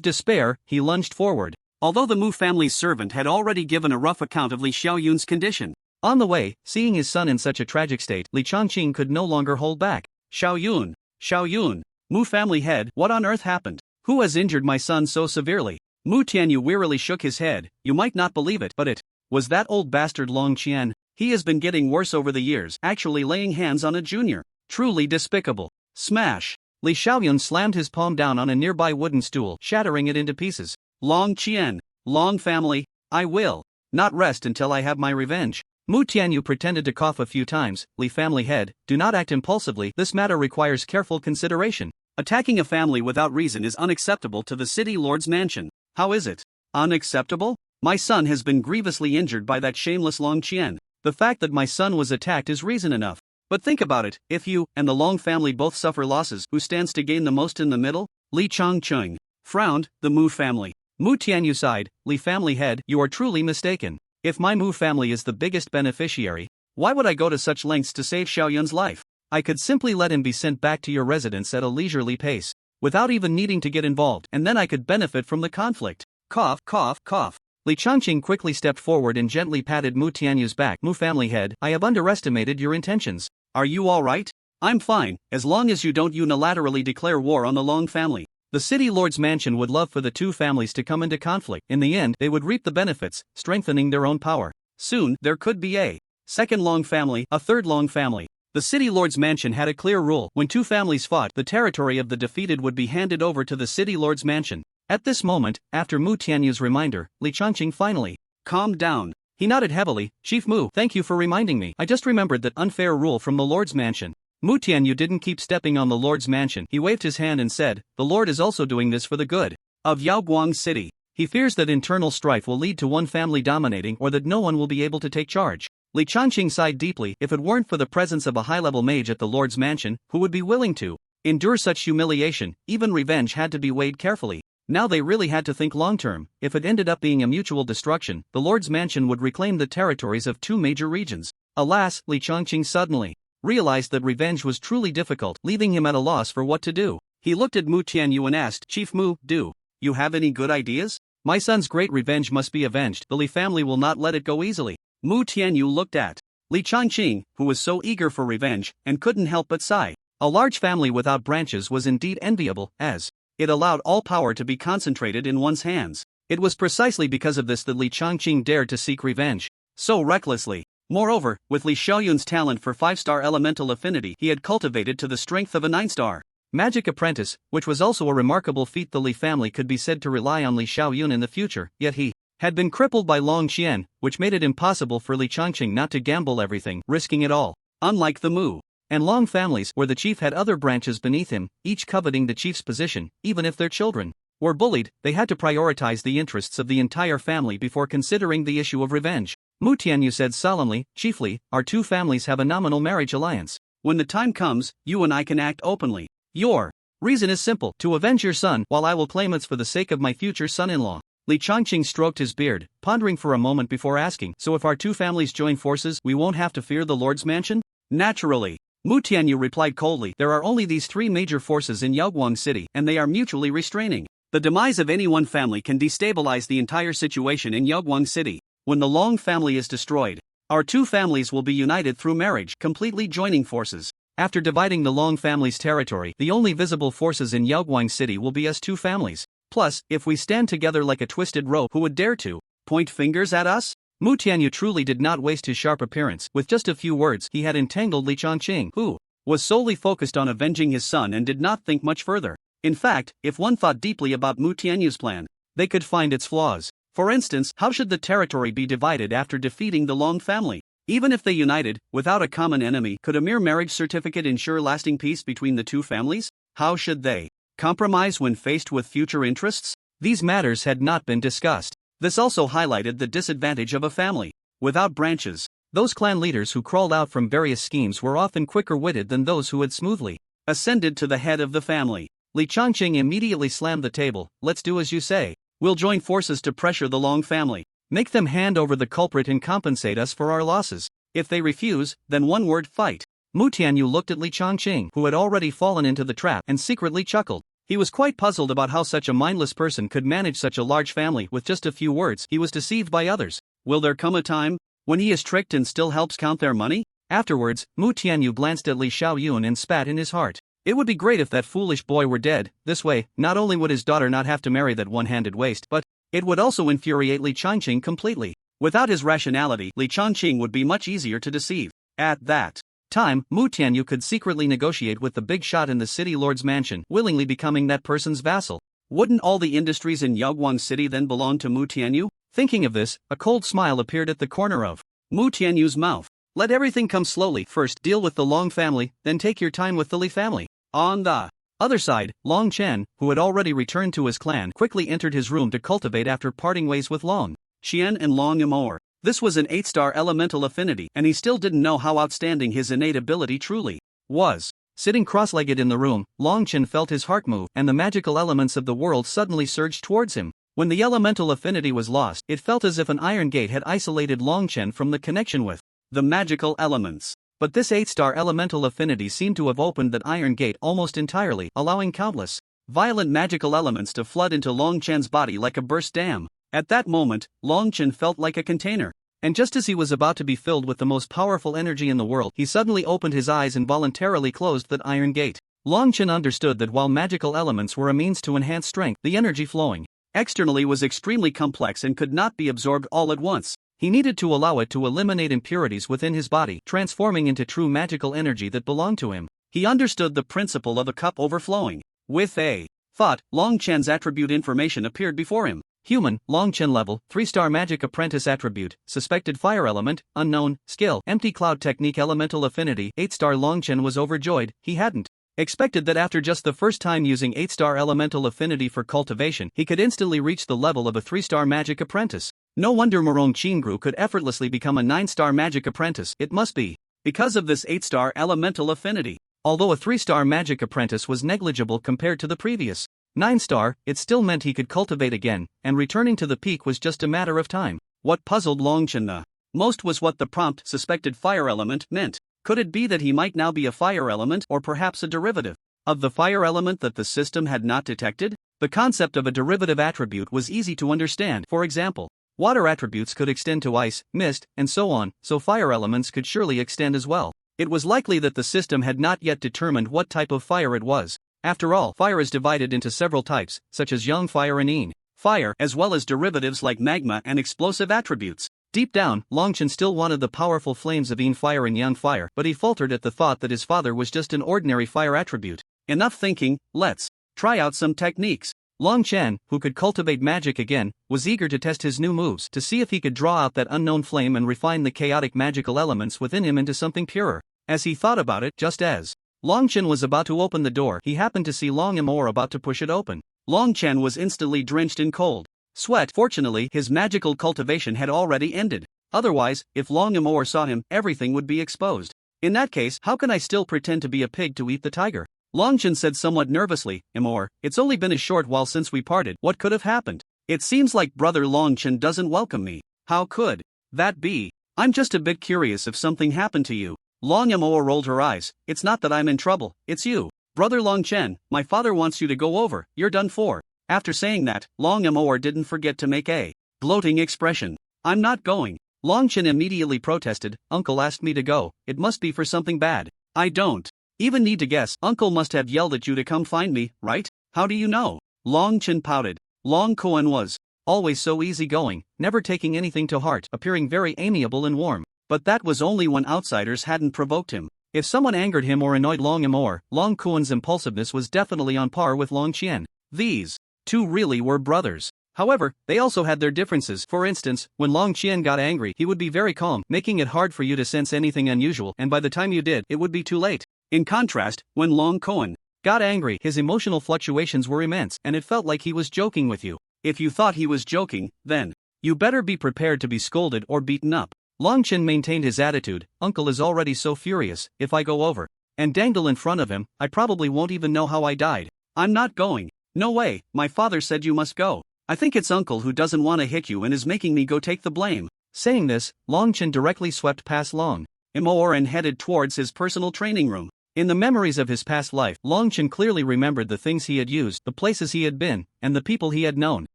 despair, he lunged forward. Although the Mu family's servant had already given a rough account of Li Xiaoyun's condition, on the way, seeing his son in such a tragic state, Li Chongqing could no longer hold back. Xiaoyun, Xiaoyun, Mu family head, what on earth happened? Who has injured my son so severely? Mu Tianyu wearily shook his head. You might not believe it, but it was that old bastard Long Qian. He has been getting worse over the years, actually laying hands on a junior. Truly despicable. Smash! Li Xiaoyun slammed his palm down on a nearby wooden stool, shattering it into pieces. Long Qian, Long family, I will not rest until I have my revenge. Mu Tianyu pretended to cough a few times. Li family head, do not act impulsively. This matter requires careful consideration. Attacking a family without reason is unacceptable to the city lord's mansion. How is it unacceptable? My son has been grievously injured by that shameless Long Qian. The fact that my son was attacked is reason enough. But think about it, if you and the Long family both suffer losses, who stands to gain the most in the middle? Li Chongqing frowned. The Mu family. Mu Tianyu sighed. Li family head, you are truly mistaken. If my Mu family is the biggest beneficiary, why would I go to such lengths to save Xiaoyun's life? I could simply let him be sent back to your residence at a leisurely pace, without even needing to get involved, and then I could benefit from the conflict. Cough, cough, cough. Li Chongqing quickly stepped forward and gently patted Mu Tianyu's back. Mu family head, I have underestimated your intentions. Are you alright? I'm fine, as long as you don't unilaterally declare war on the Long family. The city lord's mansion would love for the two families to come into conflict. In the end, they would reap the benefits, strengthening their own power. Soon, there could be a second Long family, a third Long family. The city lord's mansion had a clear rule. When two families fought, the territory of the defeated would be handed over to the city lord's mansion. At this moment, after Mu Tianyu's reminder, Li Chongqing finally calmed down. He nodded heavily. Chief Mu, thank you for reminding me. I just remembered that unfair rule from the lord's mansion. Mu Tianyu didn't keep stepping on the lord's mansion. He waved his hand and said, the lord is also doing this for the good of Yaoguang city. He fears that internal strife will lead to one family dominating or that no one will be able to take charge. Li Chongqing sighed deeply. If it weren't for the presence of a high-level mage at the lord's mansion, who would be willing to endure such humiliation? Even revenge had to be weighed carefully. Now they really had to think long-term. If it ended up being a mutual destruction, the lord's mansion would reclaim the territories of two major regions. Alas, Li Chongqing suddenly realized that revenge was truly difficult, leaving him at a loss for what to do. He looked at Mu Tianyu and asked, Chief Mu, do you have any good ideas? My son's great revenge must be avenged. The Li family will not let it go easily. Mu Tianyu looked at Li Chongqing, who was so eager for revenge, and couldn't help but sigh. A large family without branches was indeed enviable, as it allowed all power to be concentrated in one's hands. It was precisely because of this that Li Chongqing dared to seek revenge so recklessly. Moreover, with Li Xiaoyun's talent for 5-star elemental affinity, he had cultivated to the strength of a 9-star. Magic apprentice, which was also a remarkable feat. The Li family could be said to rely on Li Xiaoyun in the future, yet he had been crippled by Long Qian, which made it impossible for Li Changqing not to gamble everything, risking it all. Unlike the Mu and Long families, where the chief had other branches beneath him, each coveting the chief's position, even if their children were bullied, they had to prioritize the interests of the entire family before considering the issue of revenge. Mu Tianyu said solemnly, "Chiefly, our two families have a nominal marriage alliance. When the time comes, you and I can act openly. Your reason is simple, to avenge your son, while I will claim it's for the sake of my future son-in-law." Li Changqing stroked his beard, pondering for a moment before asking, "So if our two families join forces, we won't have to fear the Lord's mansion?" "Naturally," Mu Tianyu replied coldly. "There are only these three major forces in Yaoguang City, and they are mutually restraining. The demise of any one family can destabilize the entire situation in Yaoguang City. When the Long family is destroyed, our two families will be united through marriage, completely joining forces. After dividing the Long family's territory, the only visible forces in Yaoguang City will be us two families. Plus, if we stand together like a twisted rope, who would dare to point fingers at us?" Mu Tianyu truly did not waste his sharp appearance. With just a few words, he had entangled Li Changqing, who was solely focused on avenging his son and did not think much further. In fact, if one thought deeply about Mu Tianyu's plan, they could find its flaws. For instance, how should the territory be divided after defeating the Long family? Even if they united, without a common enemy, could a mere marriage certificate ensure lasting peace between the two families? How should they compromise when faced with future interests? These matters had not been discussed. This also highlighted the disadvantage of a family without branches. Those clan leaders who crawled out from various schemes were often quicker-witted than those who had smoothly ascended to the head of the family. Li Changqing immediately slammed the table. "Let's do as you say. We'll join forces to pressure the Long family. Make them hand over the culprit and compensate us for our losses. If they refuse, then one word, fight." Mu Tianyu looked at Li Changqing, who had already fallen into the trap, and secretly chuckled. He was quite puzzled about how such a mindless person could manage such a large family with just a few words. He was deceived by others. Will there come a time when he is tricked and still helps count their money? Afterwards, Mu Tianyu glanced at Li Xiaoyun and spat in his heart. It would be great if that foolish boy were dead. This way, not only would his daughter not have to marry that one-handed waste, but it would also infuriate Li Changqing completely. Without his rationality, Li Changqing would be much easier to deceive. At that time, Mu Tianyu could secretly negotiate with the big shot in the city lord's mansion, willingly becoming that person's vassal. Wouldn't all the industries in Yaoguang City then belong to Mu Tianyu? Thinking of this, a cold smile appeared at the corner of Mu Tianyu's mouth. Let everything come slowly. First, deal with the Long family, then take your time with the Li family. On the other side, Long Chen, who had already returned to his clan, quickly entered his room to cultivate after parting ways with Long Qian and Long Amour. This was an 8-star elemental affinity, and he still didn't know how outstanding his innate ability truly was. Sitting cross-legged in the room, Long Chen felt his heart move, and the magical elements of the world suddenly surged towards him. When the elemental affinity was lost, it felt as if an iron gate had isolated Long Chen from the connection with the magical elements. But this 8-star elemental affinity seemed to have opened that iron gate almost entirely, allowing countless violent magical elements to flood into Long Chen's body like a burst dam. At that moment, Long Chen felt like a container. And just as he was about to be filled with the most powerful energy in the world, he suddenly opened his eyes and voluntarily closed that iron gate. Long Chen understood that while magical elements were a means to enhance strength, the energy flowing externally was extremely complex and could not be absorbed all at once. He needed to allow it to eliminate impurities within his body, transforming into true magical energy that belonged to him. He understood the principle of a cup overflowing. With a thought, Long Chen's attribute information appeared before him. Human, Long Chen level, 3-star magic apprentice attribute, suspected fire element, unknown, skill, empty cloud technique elemental affinity, 8-star Long Chen was overjoyed. He hadn't expected that after just the first time using 8-star elemental affinity for cultivation, he could instantly reach the level of a 3-star magic apprentice. No wonder Morong Qingru could effortlessly become a 9-star magic apprentice. It must be because of this 8-star elemental affinity. Although a 3-star magic apprentice was negligible compared to the previous 9-star, it still meant he could cultivate again, and returning to the peak was just a matter of time. What puzzled Long Chen the most was what the prompt suspected fire element meant. Could it be that he might now be a fire element, or perhaps a derivative of the fire element that the system had not detected? The concept of a derivative attribute was easy to understand. For example, water attributes could extend to ice, mist, and so on, so fire elements could surely extend as well. It was likely that the system had not yet determined what type of fire it was. After all, fire is divided into several types, such as yang fire and yin fire, as well as derivatives like magma and explosive attributes. Deep down, Long Chen still wanted the powerful flames of yin fire and yang fire, but he faltered at the thought that his father was just an ordinary fire attribute. Enough thinking, let's try out some techniques. Long Chen, who could cultivate magic again, was eager to test his new moves to see if he could draw out that unknown flame and refine the chaotic magical elements within him into something purer. As he thought about it, just as Long Chen was about to open the door, he happened to see Long Amor about to push it open. Long Chen was instantly drenched in cold sweat. Fortunately, his magical cultivation had already ended. Otherwise, if Long Amor saw him, everything would be exposed. In that case, how can I still pretend to be a pig to eat the tiger? Long Chen said somewhat nervously, Amor, it's only been a short while since we parted. What could have happened? It seems like brother Long Chen doesn't welcome me. How could that be? I'm just a bit curious if something happened to you. Long Amor rolled her eyes. It's not that I'm in trouble, it's you. Brother Long Chen, my father wants you to go over, you're done for. After saying that, Long Amor didn't forget to make a gloating expression. I'm not going. Long Chen immediately protested, Uncle asked me to go, it must be for something bad. I don't even need to guess, Uncle must have yelled at you to come find me, right? How do you know? Long Chen pouted. Long Koan was always so easygoing, never taking anything to heart, appearing very amiable and warm. But that was only when outsiders hadn't provoked him. If someone angered him or annoyed Long Amor, Long Koan's impulsiveness was definitely on par with Long Qian. These two really were brothers. However, they also had their differences. For instance, when Long Qian got angry, he would be very calm, making it hard for you to sense anything unusual, and by the time you did, it would be too late. In contrast, when Long Koan got angry, his emotional fluctuations were immense, and it felt like he was joking with you. If you thought he was joking, then you better be prepared to be scolded or beaten up. Long Chen maintained his attitude, Uncle is already so furious, if I go over and dangle in front of him, I probably won't even know how I died. I'm not going. No way, my father said you must go. I think it's Uncle who doesn't want to hit you and is making me go take the blame. Saying this, Long Chen directly swept past Long Amor and headed towards his personal training room. In the memories of his past life, Long Chen clearly remembered the things he had used, the places he had been, and the people he had known.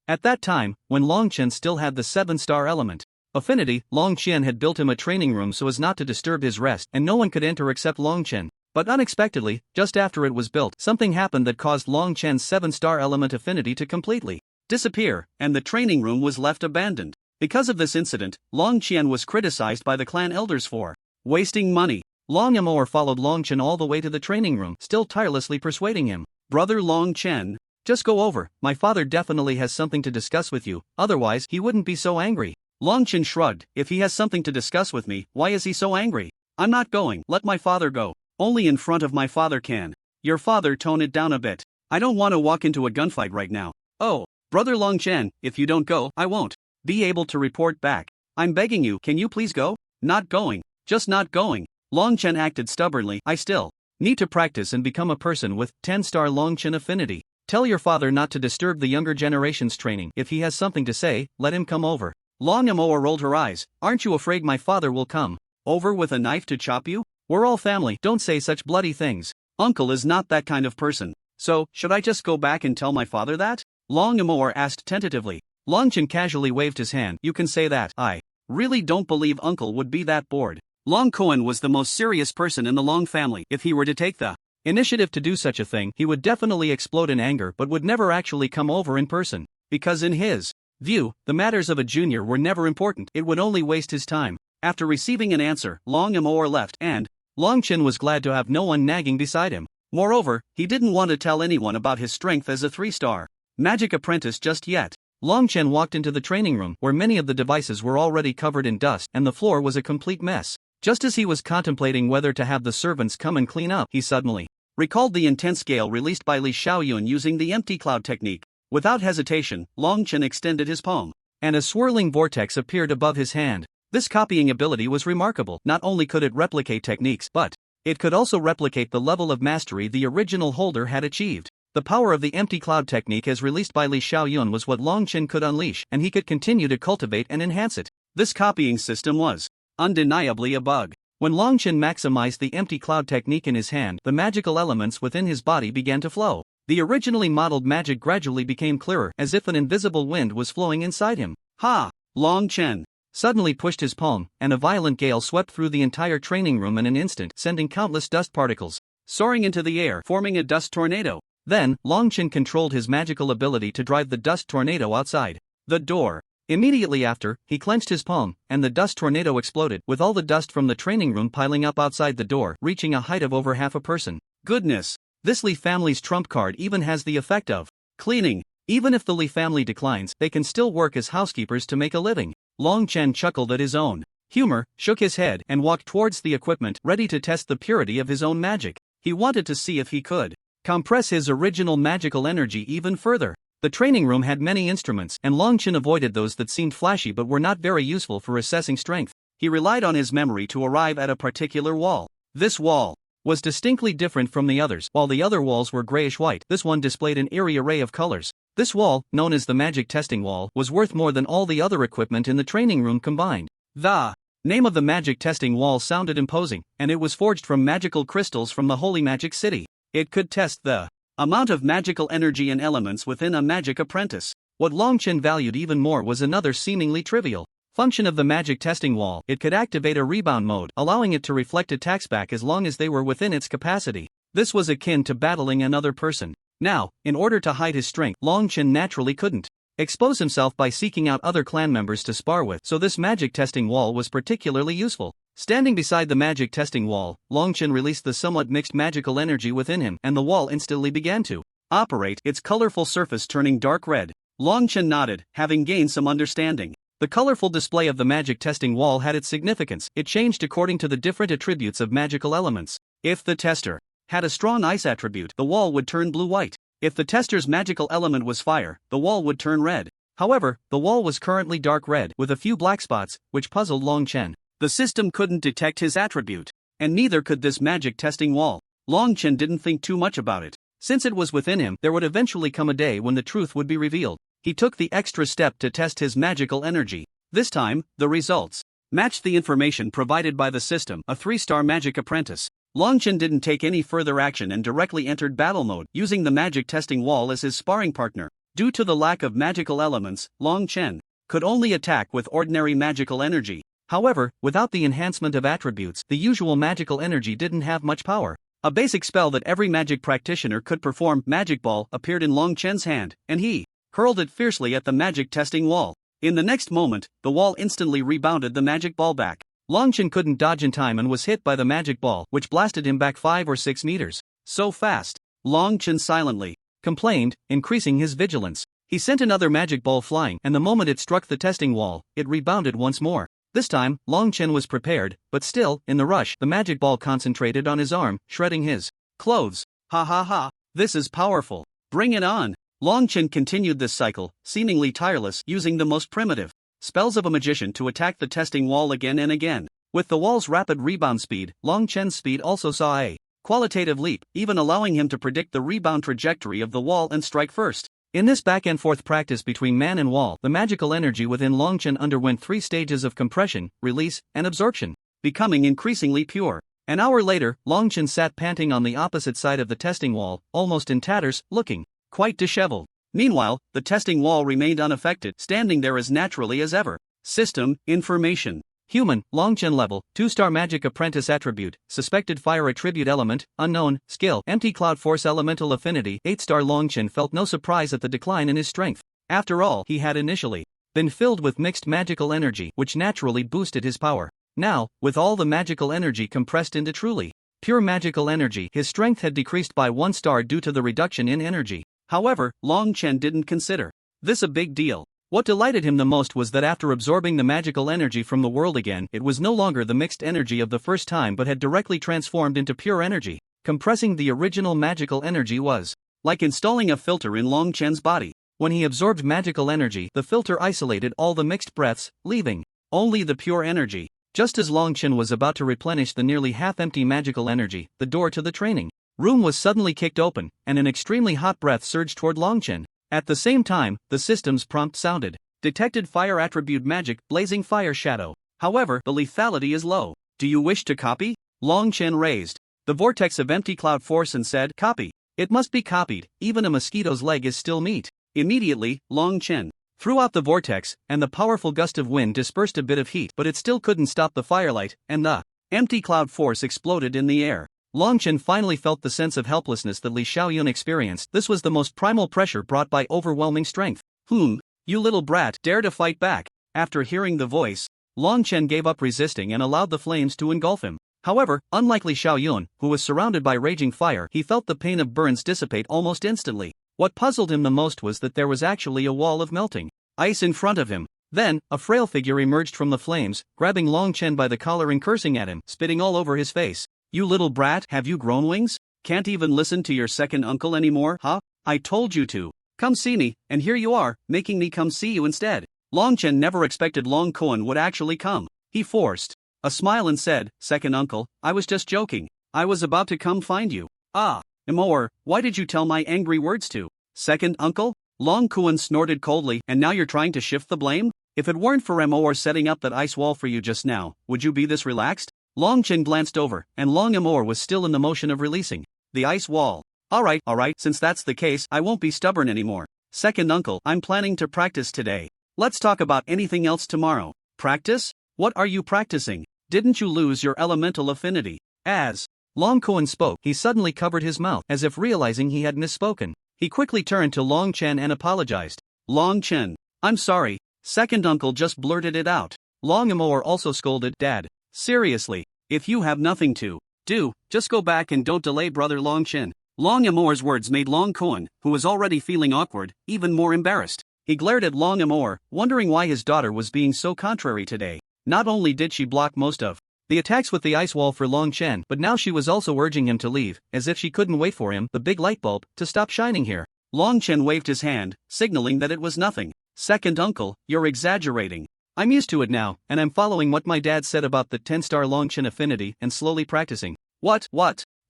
At that time, when Long Chen still had the 7-star element affinity, Long Qian had built him a training room so as not to disturb his rest, and no one could enter except Long Chen. But unexpectedly, just after it was built, something happened that caused Long Chen's 7-star element affinity to completely disappear, and the training room was left abandoned. Because of this incident, Long Qian was criticized by the clan elders for wasting money. Long Amor followed Long Chen all the way to the training room, still tirelessly persuading him. Brother Long Chen, just go over, my father definitely has something to discuss with you, otherwise he wouldn't be so angry. Long Chen shrugged, if he has something to discuss with me, why is he so angry? I'm not going, let my father go. Only in front of my father can. Your father, tone it down a bit. I don't want to walk into a gunfight right now. Oh, brother Long Chen, if you don't go, I won't be able to report back. I'm begging you, can you please go? Not going, just not going. Long Chen acted stubbornly, I still need to practice and become a person with 10-star Long Chen affinity. Tell your father not to disturb the younger generation's training. If he has something to say, let him come over. Long Amor rolled her eyes, aren't you afraid my father will come over with a knife to chop you? We're all family, don't say such bloody things. Uncle is not that kind of person. So, should I just go back and tell my father that? Long Amor asked tentatively. Long Chen casually waved his hand, you can say that. I really don't believe Uncle would be that bored. Long Koan was the most serious person in the Long family. If he were to take the initiative to do such a thing, he would definitely explode in anger but would never actually come over in person. Because in his view, the matters of a junior were never important, it would only waste his time. After receiving an answer, Long Amor left, and Long Chen was glad to have no one nagging beside him. Moreover, he didn't want to tell anyone about his strength as a 3-star magic apprentice just yet. Long Chen walked into the training room, where many of the devices were already covered in dust, and the floor was a complete mess. Just as he was contemplating whether to have the servants come and clean up, he suddenly recalled the intense gale released by Li Xiaoyun using the empty cloud technique. Without hesitation, Long Chen extended his palm, and a swirling vortex appeared above his hand. This copying ability was remarkable. Not only could it replicate techniques, but it could also replicate the level of mastery the original holder had achieved. The power of the empty cloud technique as released by Li Xiaoyun was what Long Chen could unleash, and he could continue to cultivate and enhance it. This copying system was undeniably a bug. When Long Chen maximized the empty cloud technique in his hand, the magical elements within his body began to flow. The originally modeled magic gradually became clearer, as if an invisible wind was flowing inside him. Ha! Long Chen suddenly pushed his palm, and a violent gale swept through the entire training room in an instant, sending countless dust particles soaring into the air, forming a dust tornado. Then, Long Chen controlled his magical ability to drive the dust tornado outside the door. Immediately after, he clenched his palm, and the dust tornado exploded, with all the dust from the training room piling up outside the door, reaching a height of over half a person. Goodness! This Li family's trump card even has the effect of cleaning. Even if the Li family declines, they can still work as housekeepers to make a living. Long Chen chuckled at his own humor, shook his head, and walked towards the equipment, ready to test the purity of his own magic. He wanted to see if he could compress his original magical energy even further. The training room had many instruments, and Long Chen avoided those that seemed flashy but were not very useful for assessing strength. He relied on his memory to arrive at a particular wall. This wall was distinctly different from the others. While the other walls were grayish-white, this one displayed an eerie array of colors. This wall, known as the magic testing wall, was worth more than all the other equipment in the training room combined. The name of the magic testing wall sounded imposing, and it was forged from magical crystals from the Holy Magic City. It could test the amount of magical energy and elements within a magic apprentice. What Long Chen valued even more was another seemingly trivial function of the magic testing wall. It could activate a rebound mode, allowing it to reflect attacks back as long as they were within its capacity. This was akin to battling another person. Now, in order to hide his strength, Long Chen naturally couldn't expose himself by seeking out other clan members to spar with, so this magic testing wall was particularly useful. Standing beside the magic testing wall, Long Chen released the somewhat mixed magical energy within him, and the wall instantly began to operate, its colorful surface turning dark red. Long Chen nodded, having gained some understanding. The colorful display of the magic testing wall had its significance. It changed according to the different attributes of magical elements. If the tester had a strong ice attribute, the wall would turn blue-white. If the tester's magical element was fire, the wall would turn red. However, the wall was currently dark red, with a few black spots, which puzzled Long Chen. The system couldn't detect his attribute, and neither could this magic testing wall. Long Chen didn't think too much about it. Since it was within him, there would eventually come a day when the truth would be revealed. He took the extra step to test his magical energy. This time, the results matched the information provided by the system, a 3-star magic apprentice. Long Chen didn't take any further action and directly entered battle mode, using the magic testing wall as his sparring partner. Due to the lack of magical elements, Long Chen could only attack with ordinary magical energy. However, without the enhancement of attributes, the usual magical energy didn't have much power. A basic spell that every magic practitioner could perform, Magic Ball, appeared in Long Chen's hand, and he hurled it fiercely at the magic testing wall. In the next moment, the wall instantly rebounded the magic ball back. Long Chen couldn't dodge in time and was hit by the magic ball, which blasted him back 5 or 6 meters. So fast. Long Chen silently complained, increasing his vigilance. He sent another magic ball flying, and the moment it struck the testing wall, it rebounded once more. This time, Long Chen was prepared, but still, in the rush, the magic ball concentrated on his arm, shredding his clothes. Ha ha ha, this is powerful. Bring it on. Long Chen continued this cycle, seemingly tireless, using the most primitive spells of a magician to attack the testing wall again and again. With the wall's rapid rebound speed, Long Chen's speed also saw a qualitative leap, even allowing him to predict the rebound trajectory of the wall and strike first. In this back-and-forth practice between man and wall, the magical energy within Long Chen underwent 3 stages of compression, release, and absorption, becoming increasingly pure. An hour later, Long Chen sat panting on the opposite side of the testing wall, almost in tatters, looking quite disheveled. Meanwhile, the testing wall remained unaffected, standing there as naturally as ever. System information. Human, Long Chen level, 2-star magic apprentice attribute, suspected fire attribute element, unknown, skill, empty cloud force elemental affinity. 8-star Long Chen felt no surprise at the decline in his strength. After all, he had initially been filled with mixed magical energy, which naturally boosted his power. Now, with all the magical energy compressed into truly pure magical energy, his strength had decreased by 1 star due to the reduction in energy. However, Long Chen didn't consider this a big deal. What delighted him the most was that after absorbing the magical energy from the world again, it was no longer the mixed energy of the first time but had directly transformed into pure energy. Compressing the original magical energy was like installing a filter in Long Chen's body. When he absorbed magical energy, the filter isolated all the mixed breaths, leaving only the pure energy. Just as Long Chen was about to replenish the nearly half-empty magical energy, the door to the training room was suddenly kicked open, and an extremely hot breath surged toward Long Chen. At the same time, the system's prompt sounded. Detected fire attribute magic, blazing fire shadow. However, the lethality is low. Do you wish to copy? Long Chen raised the vortex of empty cloud force and said, copy. It must be copied, even a mosquito's leg is still meat. Immediately, Long Chen threw out the vortex, and the powerful gust of wind dispersed a bit of heat, but it still couldn't stop the firelight, and the empty cloud force exploded in the air. Long Chen finally felt the sense of helplessness that Li Xiaoyun experienced. This was the most primal pressure brought by overwhelming strength. You little brat, dare to fight back. After hearing the voice, Long Chen gave up resisting and allowed the flames to engulf him. However, unlike Li Xiaoyun, who was surrounded by raging fire, he felt the pain of burns dissipate almost instantly. What puzzled him the most was that there was actually a wall of melting ice in front of him. Then, a frail figure emerged from the flames, grabbing Long Chen by the collar and cursing at him, spitting all over his face. "You little brat, have you grown wings? Can't even listen to your second uncle anymore, huh? I told you to. Come see me, and here you are, making me come see you instead." Long Chen never expected Long Kuan would actually come. He forced a smile and said, "Second uncle, I was just joking. I was about to come find you." "Ah, Imor, why did you tell my angry words to second uncle?" Long Kuan snorted coldly. "And now you're trying to shift the blame? If it weren't for Imor setting up that ice wall for you just now, would you be this relaxed?" Long Chen glanced over, and Long Imor was still in the motion of releasing the ice wall. Alright, since that's the case, I won't be stubborn anymore. Second uncle, I'm planning to practice today. Let's talk about anything else tomorrow." "Practice? What are you practicing? Didn't you lose your elemental affinity?" As Long Kuan spoke, he suddenly covered his mouth, as if realizing he had misspoken. He quickly turned to Long Chen and apologized. "Long Chen, I'm sorry. Second uncle just blurted it out." Long Imor also scolded, "Dad, seriously, if you have nothing to do, just go back and don't delay brother Long Chen." Long Imor's words made Long Kuan, who was already feeling awkward, even more embarrassed. He glared at Long Imor, wondering why his daughter was being so contrary today. Not only did she block most of the attacks with the ice wall for Long Chen, but now she was also urging him to leave, as if she couldn't wait for him, the big light bulb, to stop shining here. Long Chen waved his hand, signaling that it was nothing. "Second uncle, you're exaggerating. I'm used to it now, and I'm following what my dad said about the 10-star Long Chen affinity and slowly practicing." What?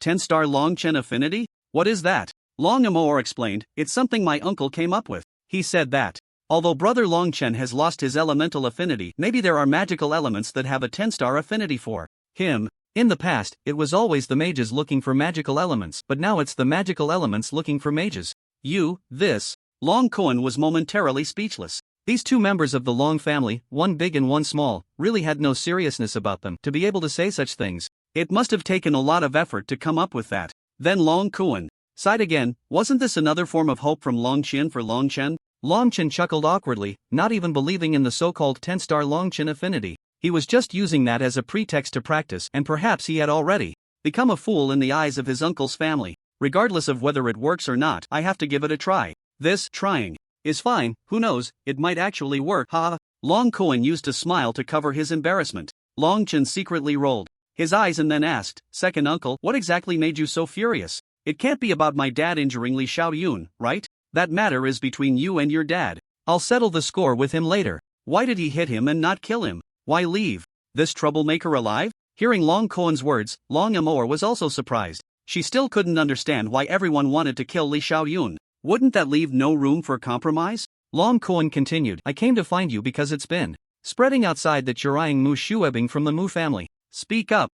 10-star Long Chen affinity? What is that?" Long Imor explained, "It's something my uncle came up with. He said that although brother Long Chen has lost his elemental affinity, maybe there are magical elements that have a 10-star affinity for him. In the past, it was always the mages looking for magical elements, but now it's the magical elements looking for mages." Long Kuan was momentarily speechless. These two members of the Long family, one big and one small, really had no seriousness about them to be able to say such things. It must have taken a lot of effort to come up with that. Then Long Kuan sighed again. Wasn't this another form of hope from Long Chen for Long Chen? Long Chen chuckled awkwardly, not even believing in the so-called 10-star Long Chen affinity. He was just using that as a pretext to practice, and perhaps he had already become a fool in the eyes of his uncle's family. Regardless of whether it works or not, I have to give it a try. This trying is fine, who knows, it might actually work, ha. Long Kuan used a smile to cover his embarrassment. Long Chen secretly rolled his eyes and then asked, "Second uncle, what exactly made you so furious? It can't be about my dad injuring Li Xiaoyun, right? That matter is between you and your dad. I'll settle the score with him later. Why did he hit him and not kill him? Why leave this troublemaker alive?" Hearing Long Kuan's words, Long Imor was also surprised. She still couldn't understand why everyone wanted to kill Li Xiaoyun. Wouldn't that leave no room for compromise? Long Kuan continued, "I came to find you because it's been spreading outside that you're eyeing Mu Shuebing from the Mu family. Speak up."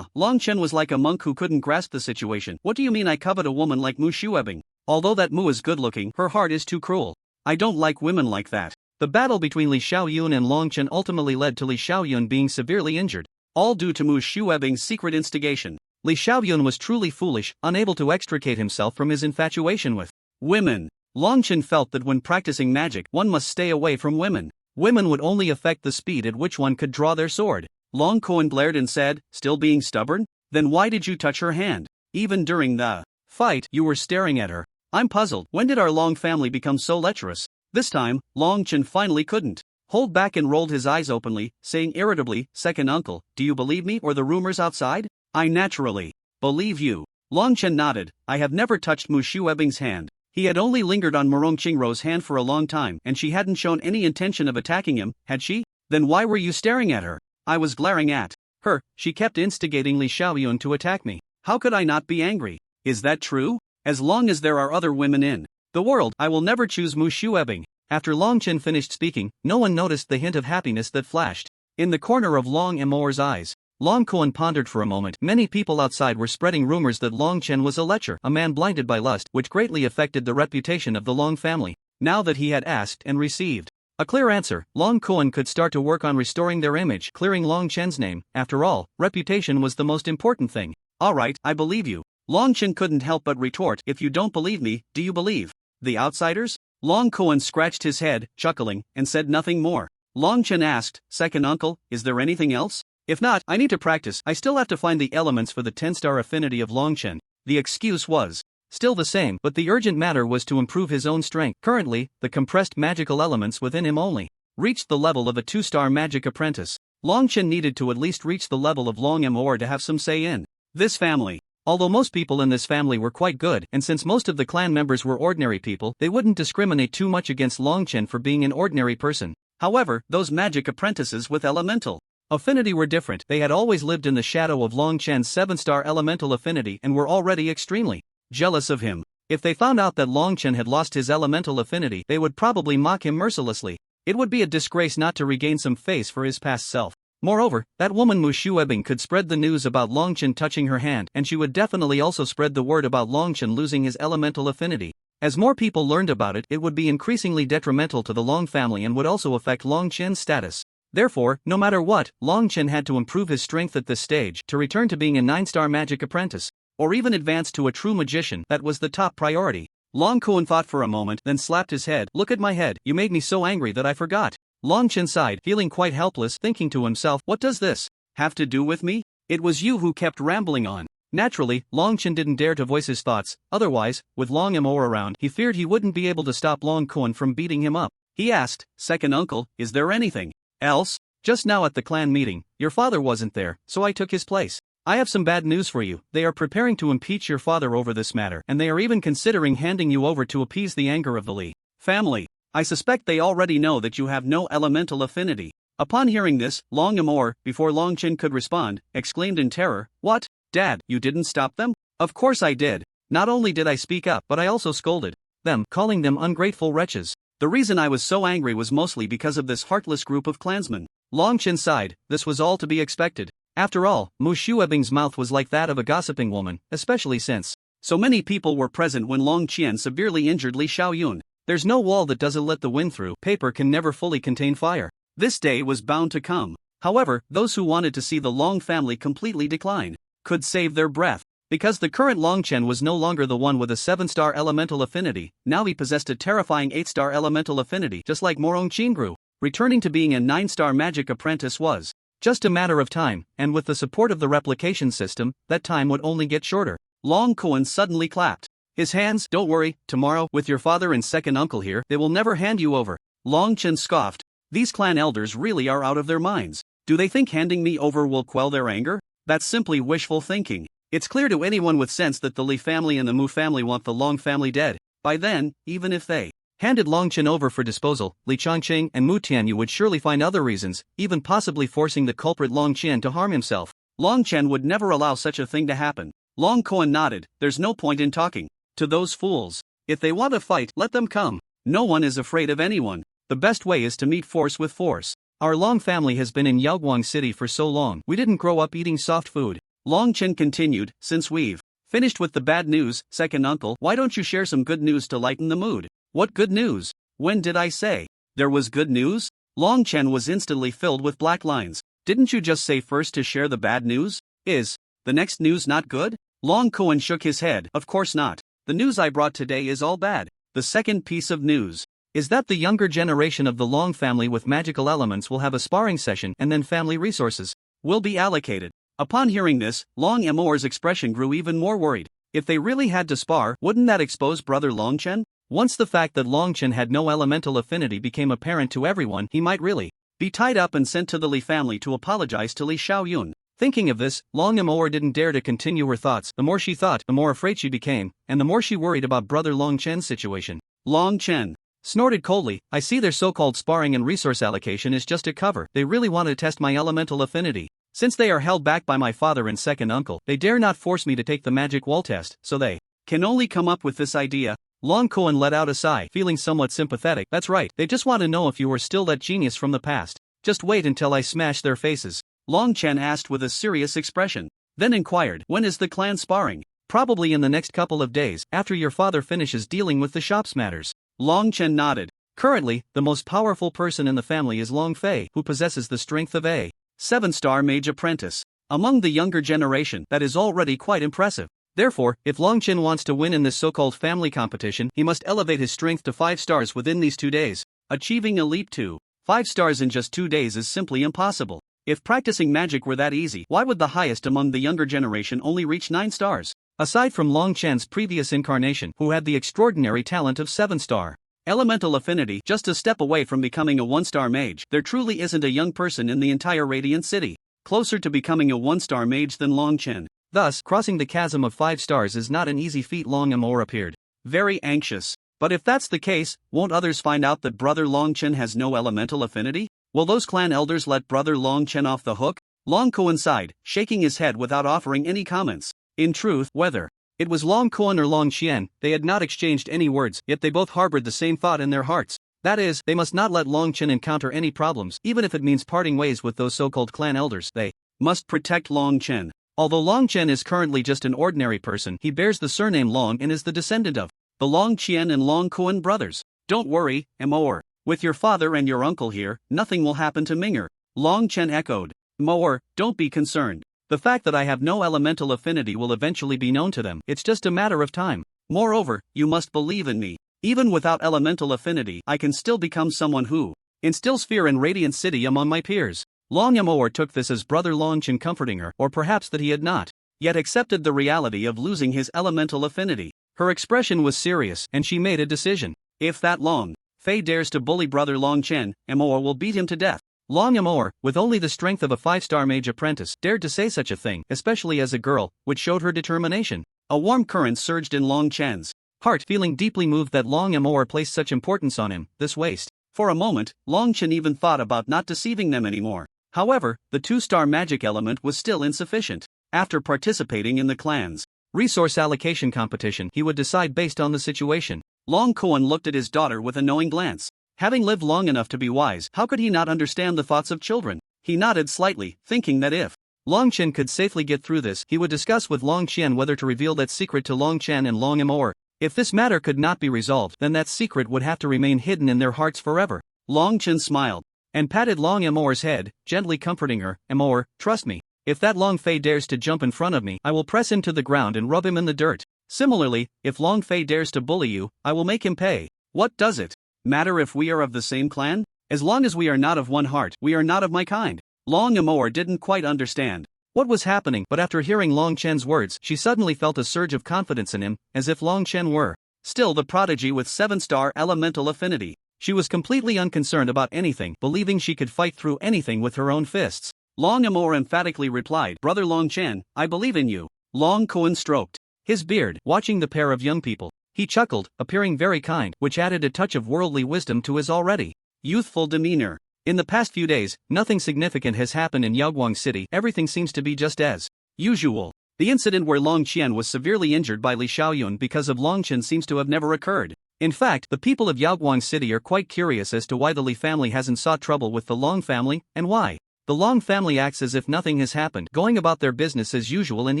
Long Chen was like a monk who couldn't grasp the situation. "What do you mean I covet a woman like Mu Shuebing? Although that Mu is good-looking, her heart is too cruel. I don't like women like that." The battle between Li Xiaoyun and Long Chen ultimately led to Li Xiaoyun being severely injured, all due to Mu Shuebing's secret instigation. Li Xiaoyun was truly foolish, unable to extricate himself from his infatuation with women. Long Chen felt that when practicing magic, one must stay away from women. Women would only affect the speed at which one could draw their sword. Long Kuan glared and said, "Still being stubborn? Then why did you touch her hand? Even during the fight, you were staring at her. I'm puzzled. When did our Long family become so lecherous?" This time, Long Chen finally couldn't hold back and rolled his eyes openly, saying irritably, "Second uncle, do you believe me or the rumors outside?" "I naturally believe you." Long Chen nodded. "I have never touched Mu Shuebing's hand." He had only lingered on Murong Qingrou's hand for a long time, and she hadn't shown any intention of attacking him, had she? "Then why were you staring at her?" "I was glaring at her. She kept instigating Li Xiaoyun to attack me. How could I not be angry?" "Is that true? As long as there are other women in the world, I will never choose Mu Shuebing." After Long Chen finished speaking, no one noticed the hint of happiness that flashed in the corner of Long Imor's eyes. Long Kuan pondered for a moment. Many people outside were spreading rumors that Long Chen was a lecher, a man blinded by lust, which greatly affected the reputation of the Long family. Now that he had asked and received a clear answer, Long Kuan could start to work on restoring their image, clearing Long Chen's name. After all, reputation was the most important thing. "Alright, I believe you." Long Chen couldn't help but retort, "If you don't believe me, do you believe the outsiders?" Long Kuan scratched his head, chuckling, and said nothing more. Long Chen asked, "Second uncle, is there anything else?" If not, I need to practice. I still have to find the elements for the 10-star affinity of Longchen. The excuse was still the same, but the urgent matter was to improve his own strength. Currently, the compressed magical elements within him only reached the level of a 2-star magic apprentice. Longchen needed to at least reach the level of Long Amor to have some say in this family. Although most people in this family were quite good, and since most of the clan members were ordinary people, they wouldn't discriminate too much against Longchen for being an ordinary person. However, those magic apprentices with elemental affinity were different. They had always lived in the shadow of Longchen's 7-star elemental affinity and were already extremely jealous of him. If they found out that Longchen had lost his elemental affinity, they would probably mock him mercilessly. It would be a disgrace not to regain some face for his past self. Moreover, that woman Mu Shuebing could spread the news about Longchen touching her hand, and she would definitely also spread the word about Longchen losing his elemental affinity. As more people learned about it, it would be increasingly detrimental to the Long family and would also affect Longchen's status. Therefore, no matter what, Longchen had to improve his strength at this stage to return to being a 9-star magic apprentice, or even advance to a true magician. That was the top priority. Long Kuan thought for a moment, then slapped his head. Look at my head, you made me so angry that I forgot. Longchen sighed, feeling quite helpless, thinking to himself, what does this have to do with me? It was you who kept rambling on. Naturally, Longchen didn't dare to voice his thoughts, otherwise, with Long Amor around, he feared he wouldn't be able to stop Long Kuan from beating him up. He asked, second uncle, is there anything else? Just now at the clan meeting, your father wasn't there, so I took his place. I have some bad news for you. They are preparing to impeach your father over this matter, and they are even considering handing you over to appease the anger of the Li family. I suspect they already know that you have no elemental affinity. Upon hearing this, Long Amor, before Longchen could respond, exclaimed in terror, what? Dad, you didn't stop them? Of course I did. Not only did I speak up, but I also scolded them, calling them ungrateful wretches. The reason I was so angry was mostly because of this heartless group of clansmen. Longchen sighed. This was all to be expected. After all, Mu Shuebing's mouth was like that of a gossiping woman, especially since so many people were present when Long Qian severely injured Li Xiaoyun. There's no wall that doesn't let the wind through. Paper can never fully contain fire. This day was bound to come. However, those who wanted to see the Long family completely decline could save their breath. Because the current Longchen was no longer the one with a 7-star elemental affinity, now he possessed a terrifying 8-star elemental affinity, just like Morong Qingru. Returning to being a 9-star magic apprentice was just a matter of time, and with the support of the replication system, that time would only get shorter. Long Kuan suddenly clapped his hands. Don't worry, tomorrow, with your father and second uncle here, they will never hand you over. Longchen scoffed. These clan elders really are out of their minds. Do they think handing me over will quell their anger? That's simply wishful thinking. It's clear to anyone with sense that the Li family and the Mu family want the Long family dead. By then, even if they handed Longchen over for disposal, Li Chongqing and Mu Tianyu would surely find other reasons, even possibly forcing the culprit Longchen to harm himself. Longchen would never allow such a thing to happen. Long Kuan nodded. There's no point in talking to those fools. If they want to fight, let them come. No one is afraid of anyone. The best way is to meet force with force. Our Long family has been in Yaoguang City for so long, we didn't grow up eating soft food. Longchen continued, since we've finished with the bad news, second uncle, why don't you share some good news to lighten the mood? What good news? When did I say there was good news? Longchen was instantly filled with black lines. Didn't you just say first to share the bad news? Is the next news not good? Long Kuan shook his head. Of course not. The news I brought today is all bad. The second piece of news is that the younger generation of the Long family with magical elements will have a sparring session, and then family resources will be allocated. Upon hearing this, Long Amor's expression grew even more worried. If they really had to spar, wouldn't that expose brother Longchen? Once the fact that Longchen had no elemental affinity became apparent to everyone, he might really be tied up and sent to the Li family to apologize to Li Xiaoyun. Thinking of this, Long Amor didn't dare to continue her thoughts. The more she thought, the more afraid she became, and the more she worried about brother Longchen's situation. Longchen snorted coldly. I see their so-called sparring and resource allocation is just a cover. They really want to test my elemental affinity. Since they are held back by my father and second uncle, they dare not force me to take the magic wall test, so they can only come up with this idea. Long Kuan let out a sigh, feeling somewhat sympathetic. That's right, they just want to know if you were still that genius from the past. Just wait until I smash their faces. Longchen asked with a serious expression. Then inquired, when is the clan sparring? Probably in the next couple of days, after your father finishes dealing with the shop's matters. Longchen nodded. Currently, the most powerful person in the family is Long Fei, who possesses the strength of a 7-star mage apprentice. Among the younger generation, that is already quite impressive. Therefore, if Longchen wants to win in this so-called family competition, he must elevate his strength to 5 stars within these 2 days. Achieving a leap to 5 stars in just 2 days is simply impossible. If practicing magic were that easy, why would the highest among the younger generation only reach 9 stars? Aside from Long Chen's previous incarnation, who had the extraordinary talent of 7-star elemental affinity, just a step away from becoming a 1-star mage, there truly isn't a young person in the entire Radiant City closer to becoming a 1-star mage than Long Chen. Thus, crossing the chasm of 5 stars is not an easy feat. Long Amour appeared very anxious. But if that's the case, won't others find out that Brother Long Chen has no elemental affinity? Will those clan elders let Brother Long Chen off the hook? Long Kuan sighed, shaking his head without offering any comments. In truth, whether it was Long Kuan or Long Qian, they had not exchanged any words, yet they both harbored the same thought in their hearts. That is, they must not let Long Chen encounter any problems, even if it means parting ways with those so-called clan elders. They must protect Long Chen. Although Long Chen is currently just an ordinary person, he bears the surname Long and is the descendant of the Long Qian and Long Kuan brothers. Don't worry, Amour. With your father and your uncle here, nothing will happen to Minger. Long Chen echoed. Amour, don't be concerned. The fact that I have no elemental affinity will eventually be known to them. It's just a matter of time. Moreover, you must believe in me. Even without elemental affinity, I can still become someone who instills fear in Radiant City among my peers. Long Amour took this as Brother Long Chen comforting her, or perhaps that he had not yet accepted the reality of losing his elemental affinity. Her expression was serious, and she made a decision. If that Long Fei dares to bully Brother Long Chen, Amour will beat him to death. Long Amour, with only the strength of a 5-star mage apprentice, dared to say such a thing, especially as a girl, which showed her determination. A warm current surged in Long Chen's heart, feeling deeply moved that Long Amour placed such importance on him, this waste. For a moment, Long Chen even thought about not deceiving them anymore. However, the 2-star magic element was still insufficient. After participating in the clan's resource allocation competition, he would decide based on the situation. Long Kuan looked at his daughter with a knowing glance. Having lived long enough to be wise, how could he not understand the thoughts of children? He nodded slightly, thinking that if Long Chen could safely get through this, he would discuss with Long Qian whether to reveal that secret to Long Chen and Long Amour. If this matter could not be resolved, then that secret would have to remain hidden in their hearts forever. Long Chen smiled and patted Long Amour's head, gently comforting her. Amour, trust me. If that Long Fei dares to jump in front of me, I will press him to the ground and rub him in the dirt. Similarly, if Long Fei dares to bully you, I will make him pay. What does it matter if we are of the same clan? As long as we are not of one heart, we are not of my kind. Long Amour didn't quite understand what was happening, but after hearing Long Chen's words, she suddenly felt a surge of confidence in him, as if Long Chen were still the prodigy with 7-star elemental affinity. She was completely unconcerned about anything, believing she could fight through anything with her own fists. Long Amour emphatically replied, Brother Long Chen, I believe in you. Long Kuan stroked his beard, watching the pair of young people. He chuckled, appearing very kind, which added a touch of worldly wisdom to his already youthful demeanor. In the past few days, nothing significant has happened in Yaoguang City. Everything seems to be just as usual. The incident where Long Qian was severely injured by Li Xiaoyun because of Long Chen seems to have never occurred. In fact, the people of Yaoguang City are quite curious as to why the Li family hasn't sought trouble with the Long family, and why the Long family acts as if nothing has happened, going about their business as usual and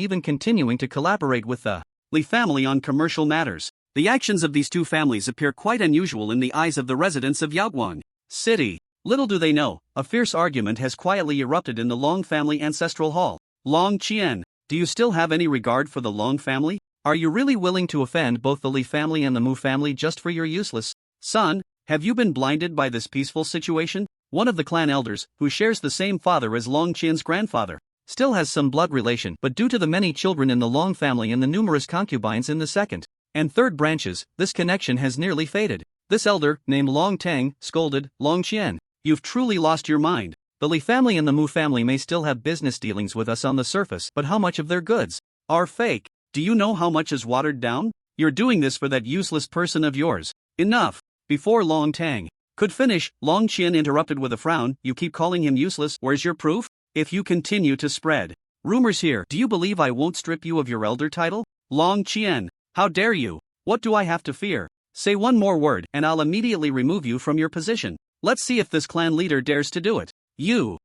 even continuing to collaborate with the Li family on commercial matters. The actions of these two families appear quite unusual in the eyes of the residents of Yaoguang City. Little do they know, a fierce argument has quietly erupted in the Long family ancestral hall. Long Qian, do you still have any regard for the Long family? Are you really willing to offend both the Li family and the Mu family just for your useless son? Have you been blinded by this peaceful situation? One of the clan elders, who shares the same father as Long Qian's grandfather, still has some blood relation, but due to the many children in the Long family and the numerous concubines in the second and third branches, this connection has nearly faded. This elder, named Long Tang, scolded, Long Qian, you've truly lost your mind. The Li family and the Mu family may still have business dealings with us on the surface, but how much of their goods are fake? Do you know how much is watered down? You're doing this for that useless person of yours. Enough. Before Long Tang could finish, Long Qian interrupted with a frown, you keep calling him useless, where's your proof? If you continue to spread rumors here, do you believe I won't strip you of your elder title? Long Qian, how dare you? What do I have to fear? Say one more word, and I'll immediately remove you from your position. Let's see if this clan leader dares to do it. You,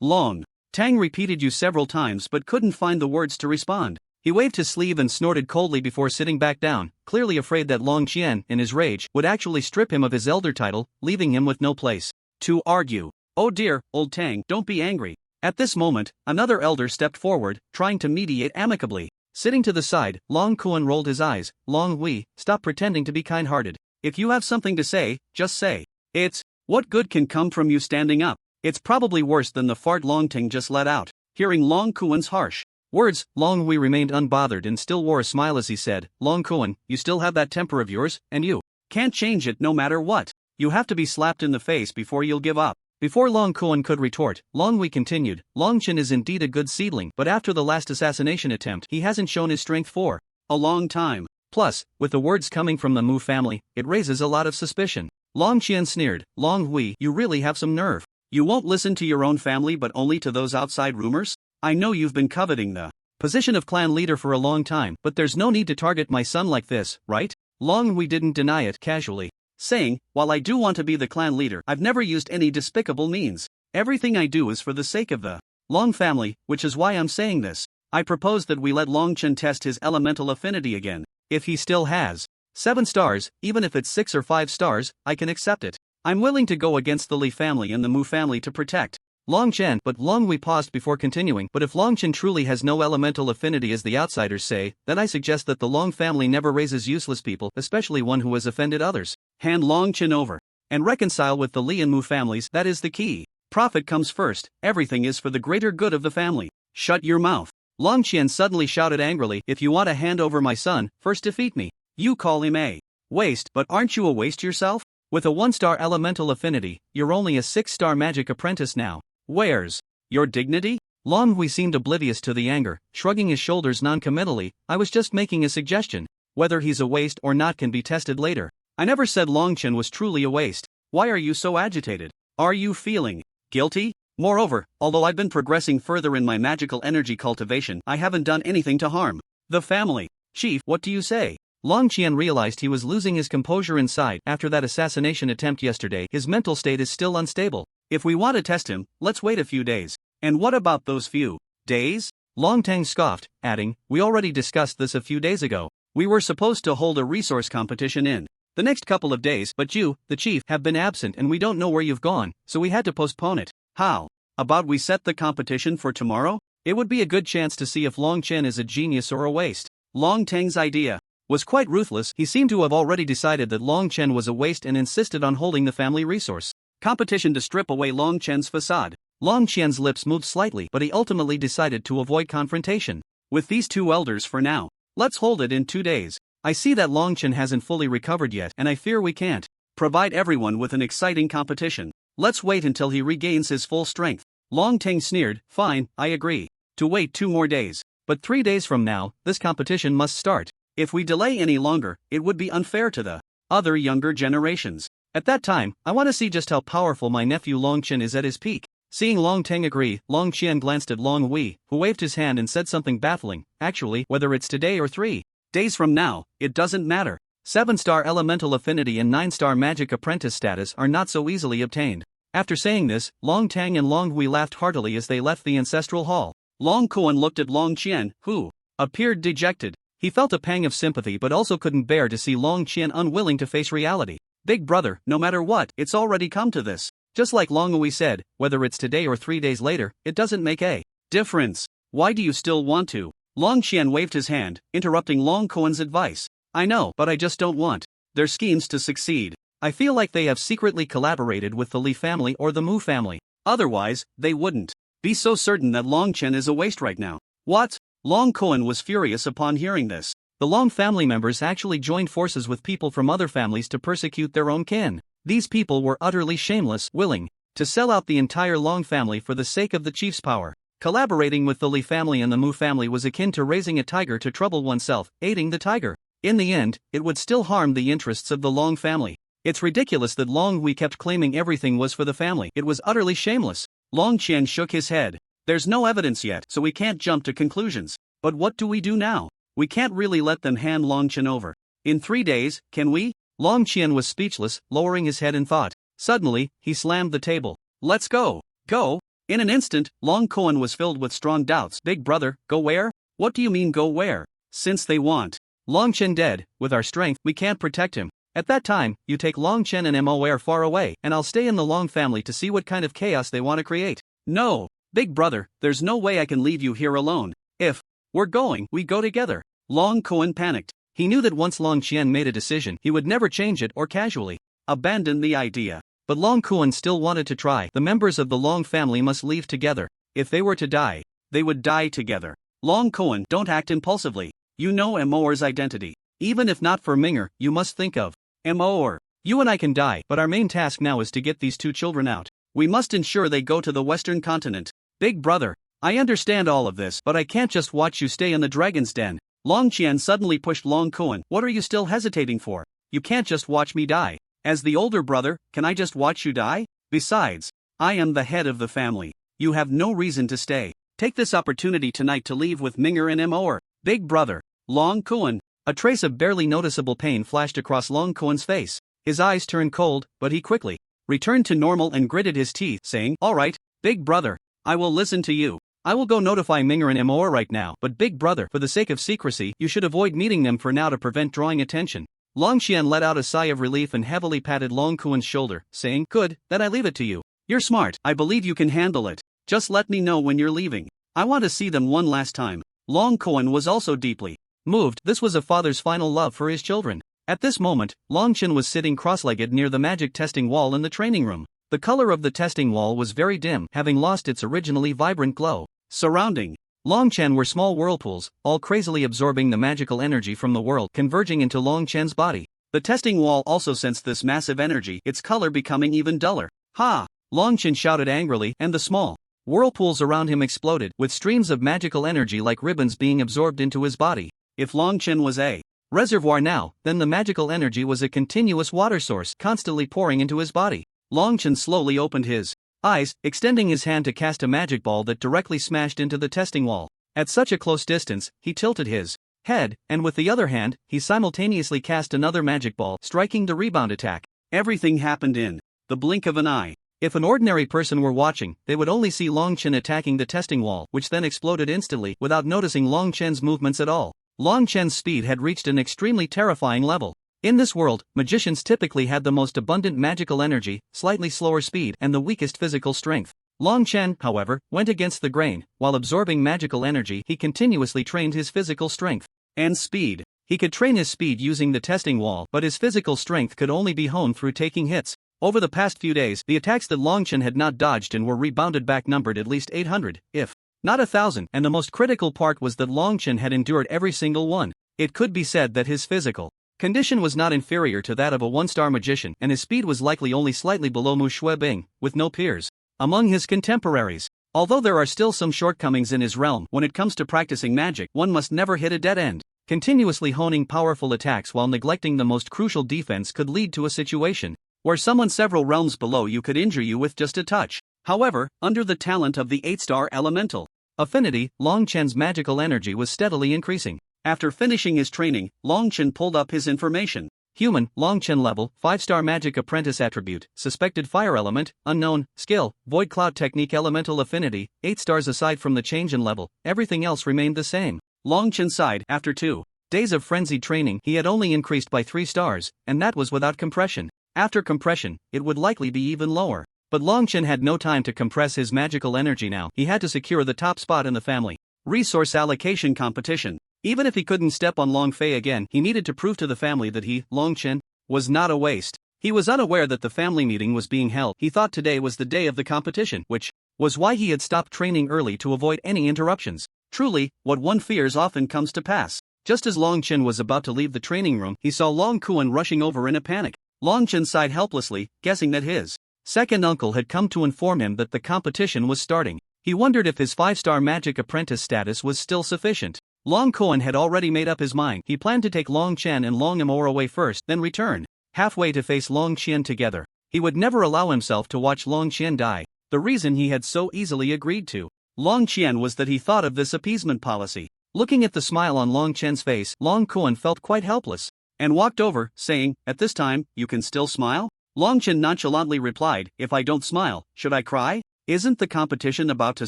Long Tang repeated you several times but couldn't find the words to respond. He waved his sleeve and snorted coldly before sitting back down, clearly afraid that Long Qian, in his rage, would actually strip him of his elder title, leaving him with no place to argue. Oh dear, old Tang, don't be angry. At this moment, another elder stepped forward, trying to mediate amicably. Sitting to the side, Long Kuan rolled his eyes. Long Hui, stop pretending to be kind-hearted. If you have something to say, just say. It's, what good can come from you standing up? It's probably worse than the fart Long Ting just let out. Hearing Long Kuan's harsh words, Long Hui remained unbothered and still wore a smile as he said, Long Kuan, you still have that temper of yours, and you can't change it no matter what. You have to be slapped in the face before you'll give up. Before Long Kuan could retort, Long Hui continued, Long Chen is indeed a good seedling, but after the last assassination attempt he hasn't shown his strength for a long time. Plus, with the words coming from the Mu family, it raises a lot of suspicion. Long Qian sneered, Long Hui, you really have some nerve. You won't listen to your own family but only to those outside rumors? I know you've been coveting the position of clan leader for a long time, but there's no need to target my son like this, right? Long Hui didn't deny it casually, saying, while I do want to be the clan leader, I've never used any despicable means. Everything I do is for the sake of the Long family, which is why I'm saying this. I propose that we let Long Chen test his elemental affinity again. If he still has 7 stars, even if it's 6 or 5 stars, I can accept it. I'm willing to go against the Li family and the Mu family to protect Long Chen, but Long Hui paused before continuing. But if Long Chen truly has no elemental affinity as the outsiders say, then I suggest that the Long family never raises useless people, especially one who has offended others. Hand Long Chen over and reconcile with the Li and Mu families, that is the key. Profit comes first, everything is for the greater good of the family. Shut your mouth. Long Qian suddenly shouted angrily, if you want to hand over my son, first defeat me. You call him a waste, but aren't you a waste yourself? With a 1-star elemental affinity, you're only a 6-star magic apprentice now. Where's your dignity? Long Hui seemed oblivious to the anger, shrugging his shoulders non-committally. I was just making a suggestion. Whether he's a waste or not can be tested later. I never said Long Chen was truly a waste. Why are you so agitated? Are you feeling guilty? Moreover, although I've been progressing further in my magical energy cultivation, I haven't done anything to harm the family. Chief, what do you say? Long Qian realized he was losing his composure inside. After that assassination attempt yesterday, his mental state is still unstable. If we want to test him, let's wait a few days. And what about those few days? Long Tang scoffed, adding, we already discussed this a few days ago. We were supposed to hold a resource competition in the next couple of days, but you, the chief, have been absent and we don't know where you've gone, so we had to postpone it. How about we set the competition for tomorrow? It would be a good chance to see if Long Chen is a genius or a waste. Long Tang's idea was quite ruthless. He seemed to have already decided that Long Chen was a waste and insisted on holding the family resource competition to strip away Long Chen's facade. Long Qian's lips moved slightly, but he ultimately decided to avoid confrontation with these two elders for now. Let's hold it in 2 days. I see that Long Chen hasn't fully recovered yet, and I fear we can't provide everyone with an exciting competition. Let's wait until he regains his full strength. Long Teng sneered, fine, I agree. To wait 2 more days. But 3 days from now, this competition must start. If we delay any longer, it would be unfair to the other younger generations. At that time, I want to see just how powerful my nephew Long Chen is at his peak. Seeing Long Teng agree, Long Qian glanced at Long Hui, who waved his hand and said something baffling. Actually, whether it's today or 3 days from now, it doesn't matter. 7-star elemental affinity and 9-star magic apprentice status are not so easily obtained. After saying this, Long Tang and Long Hui laughed heartily as they left the ancestral hall. Long Kuan looked at Long Qian, who appeared dejected. He felt a pang of sympathy but also couldn't bear to see Long Qian unwilling to face reality. Big brother, no matter what, it's already come to this. Just like Long Hui said, whether it's today or 3 days later, it doesn't make a difference. Why do you still want to? Long Qian waved his hand, interrupting Long Kuan's advice. I know, but I just don't want their schemes to succeed. I feel like they have secretly collaborated with the Li family or the Mu family. Otherwise, they wouldn't be so certain that Long Chen is a waste right now. What? Long Kuan was furious upon hearing this. The Long family members actually joined forces with people from other families to persecute their own kin. These people were utterly shameless, willing to sell out the entire Long family for the sake of the chief's power. Collaborating with the Li family and the Mu family was akin to raising a tiger to trouble oneself, aiding the tiger. In the end, it would still harm the interests of the Long family. It's ridiculous that Long Hui kept claiming everything was for the family. It was utterly shameless. Long Qian shook his head. There's no evidence yet, so we can't jump to conclusions. But what do we do now? We can't really let them hand Long Qian over. In 3 days, can we? Long Qian was speechless, lowering his head in thought. Suddenly, he slammed the table. Let's go. Go? In an instant, Long Kuan was filled with strong doubts. Big brother, go where? What do you mean go where? Since they want Long Qian dead, with our strength, we can't protect him. At that time, you take Long Qian and Mo far away, and I'll stay in the Long family to see what kind of chaos they want to create. No, big brother, there's no way I can leave you here alone. If we're going, we go together. Long Kuan panicked. He knew that once Long Qian made a decision, he would never change it or casually abandon the idea. but Long Kuan still wanted to try. The members of the Long family must leave together. If they were to die, they would die together. Long Kuan, don't act impulsively. You know Moer's identity. Even if not for Minger, you must think of Moer. You and I can die, but our main task now is to get these two children out. We must ensure they go to the Western continent. Big brother, I understand all of this, but I can't just watch you stay in the dragon's den. Long Qian suddenly pushed Long Kuan. What are you still hesitating for? You can't just watch me die. As the older brother, can I just watch you die? Besides, I am the head of the family. You have no reason to stay. Take this opportunity tonight to leave with Minger and Moer. Big brother, Long Kuan. A trace of barely noticeable pain flashed across Long Kuan's face. His eyes turned cold, but he quickly returned to normal and gritted his teeth, saying, "All right, big brother, I will listen to you. I will go notify Minger and Moer right now, but big brother, for the sake of secrecy, you should avoid meeting them for now to prevent drawing attention." Long Qian let out a sigh of relief and heavily patted Long Kuan's shoulder, saying, "Good, then I leave it to you. You're smart, I believe you can handle it. Just let me know when you're leaving. I want to see them one last time." Long Kuan was also deeply moved. This was a father's final love for his children. At this moment, Long Qian was sitting cross-legged near the magic testing wall in the training room. The color of the testing wall was very dim, having lost its originally vibrant glow. Surrounding Long Qian were small whirlpools, all crazily absorbing the magical energy from the world, converging into Long Qian's body. The testing wall also sensed this massive energy, its color becoming even duller. "Ha!" Long Qian shouted angrily, and the small whirlpools around him exploded, with streams of magical energy like ribbons being absorbed into his body. If Long Qian was a reservoir now, then the magical energy was a continuous water source constantly pouring into his body. Long Qian slowly opened his eyes, extending his hand to cast a magic ball that directly smashed into the testing wall. At such a close distance, he tilted his head, and with the other hand, he simultaneously cast another magic ball, striking the rebound attack. Everything happened in the blink of an eye. If an ordinary person were watching, they would only see Long Qian attacking the testing wall, which then exploded instantly without noticing Long Qian's movements at all. Long Qian's speed had reached an extremely terrifying level. In this world, magicians typically had the most abundant magical energy, slightly slower speed, and the weakest physical strength. Long Qian, however, went against the grain. While absorbing magical energy, he continuously trained his physical strength and speed. He could train his speed using the testing wall, but his physical strength could only be honed through taking hits. Over the past few days, the attacks that Long Qian had not dodged and were rebounded back numbered at least 800, if not 1,000, and the most critical part was that Long Qian had endured every single one. It could be said that his physical condition was not inferior to that of a one-star magician, and his speed was likely only slightly below Mu Shuebing, with no peers among his contemporaries. Although there are still some shortcomings in his realm when it comes to practicing magic, one must never hit a dead end. Continuously honing powerful attacks while neglecting the most crucial defense could lead to a situation where someone several realms below you could injure you with just a touch. However, under the talent of the 8-star elemental affinity, Long Qian's magical energy was steadily increasing. After finishing his training, Long Qian pulled up his information. Human, Long Qian level, 5-star magic apprentice attribute, suspected fire element, unknown, skill, void cloud technique elemental affinity, 8 stars. Aside from the change in level, everything else remained the same. Long Qian sighed. After 2 days of frenzied training, he had only increased by 3 stars, and that was without compression. After compression, it would likely be even lower. But Long Qian had no time to compress his magical energy now. He had to secure the top spot in the family resource allocation competition. Even if he couldn't step on Long Fei again, he needed to prove to the family that he, Long Qian, was not a waste. He was unaware that the family meeting was being held. He thought today was the day of the competition, which was why he had stopped training early to avoid any interruptions. Truly, what one fears often comes to pass. Just as Long Qian was about to leave the training room, he saw Long Kuan rushing over in a panic. Long Qian sighed helplessly, guessing that his second uncle had come to inform him that the competition was starting. He wondered if his 5-star magic apprentice status was still sufficient. Long Kuan had already made up his mind. He planned to take Long Qian and Long Moer away first, then return halfway to face Long Qian together. He would never allow himself to watch Long Qian die. The reason he had so easily agreed to Long Qian was that he thought of this appeasement policy. Looking at the smile on Long Qian's face, Long Kuan felt quite helpless and walked over, saying, "At this time, you can still smile?" Long Qian nonchalantly replied, "If I don't smile, should I cry? Isn't the competition about to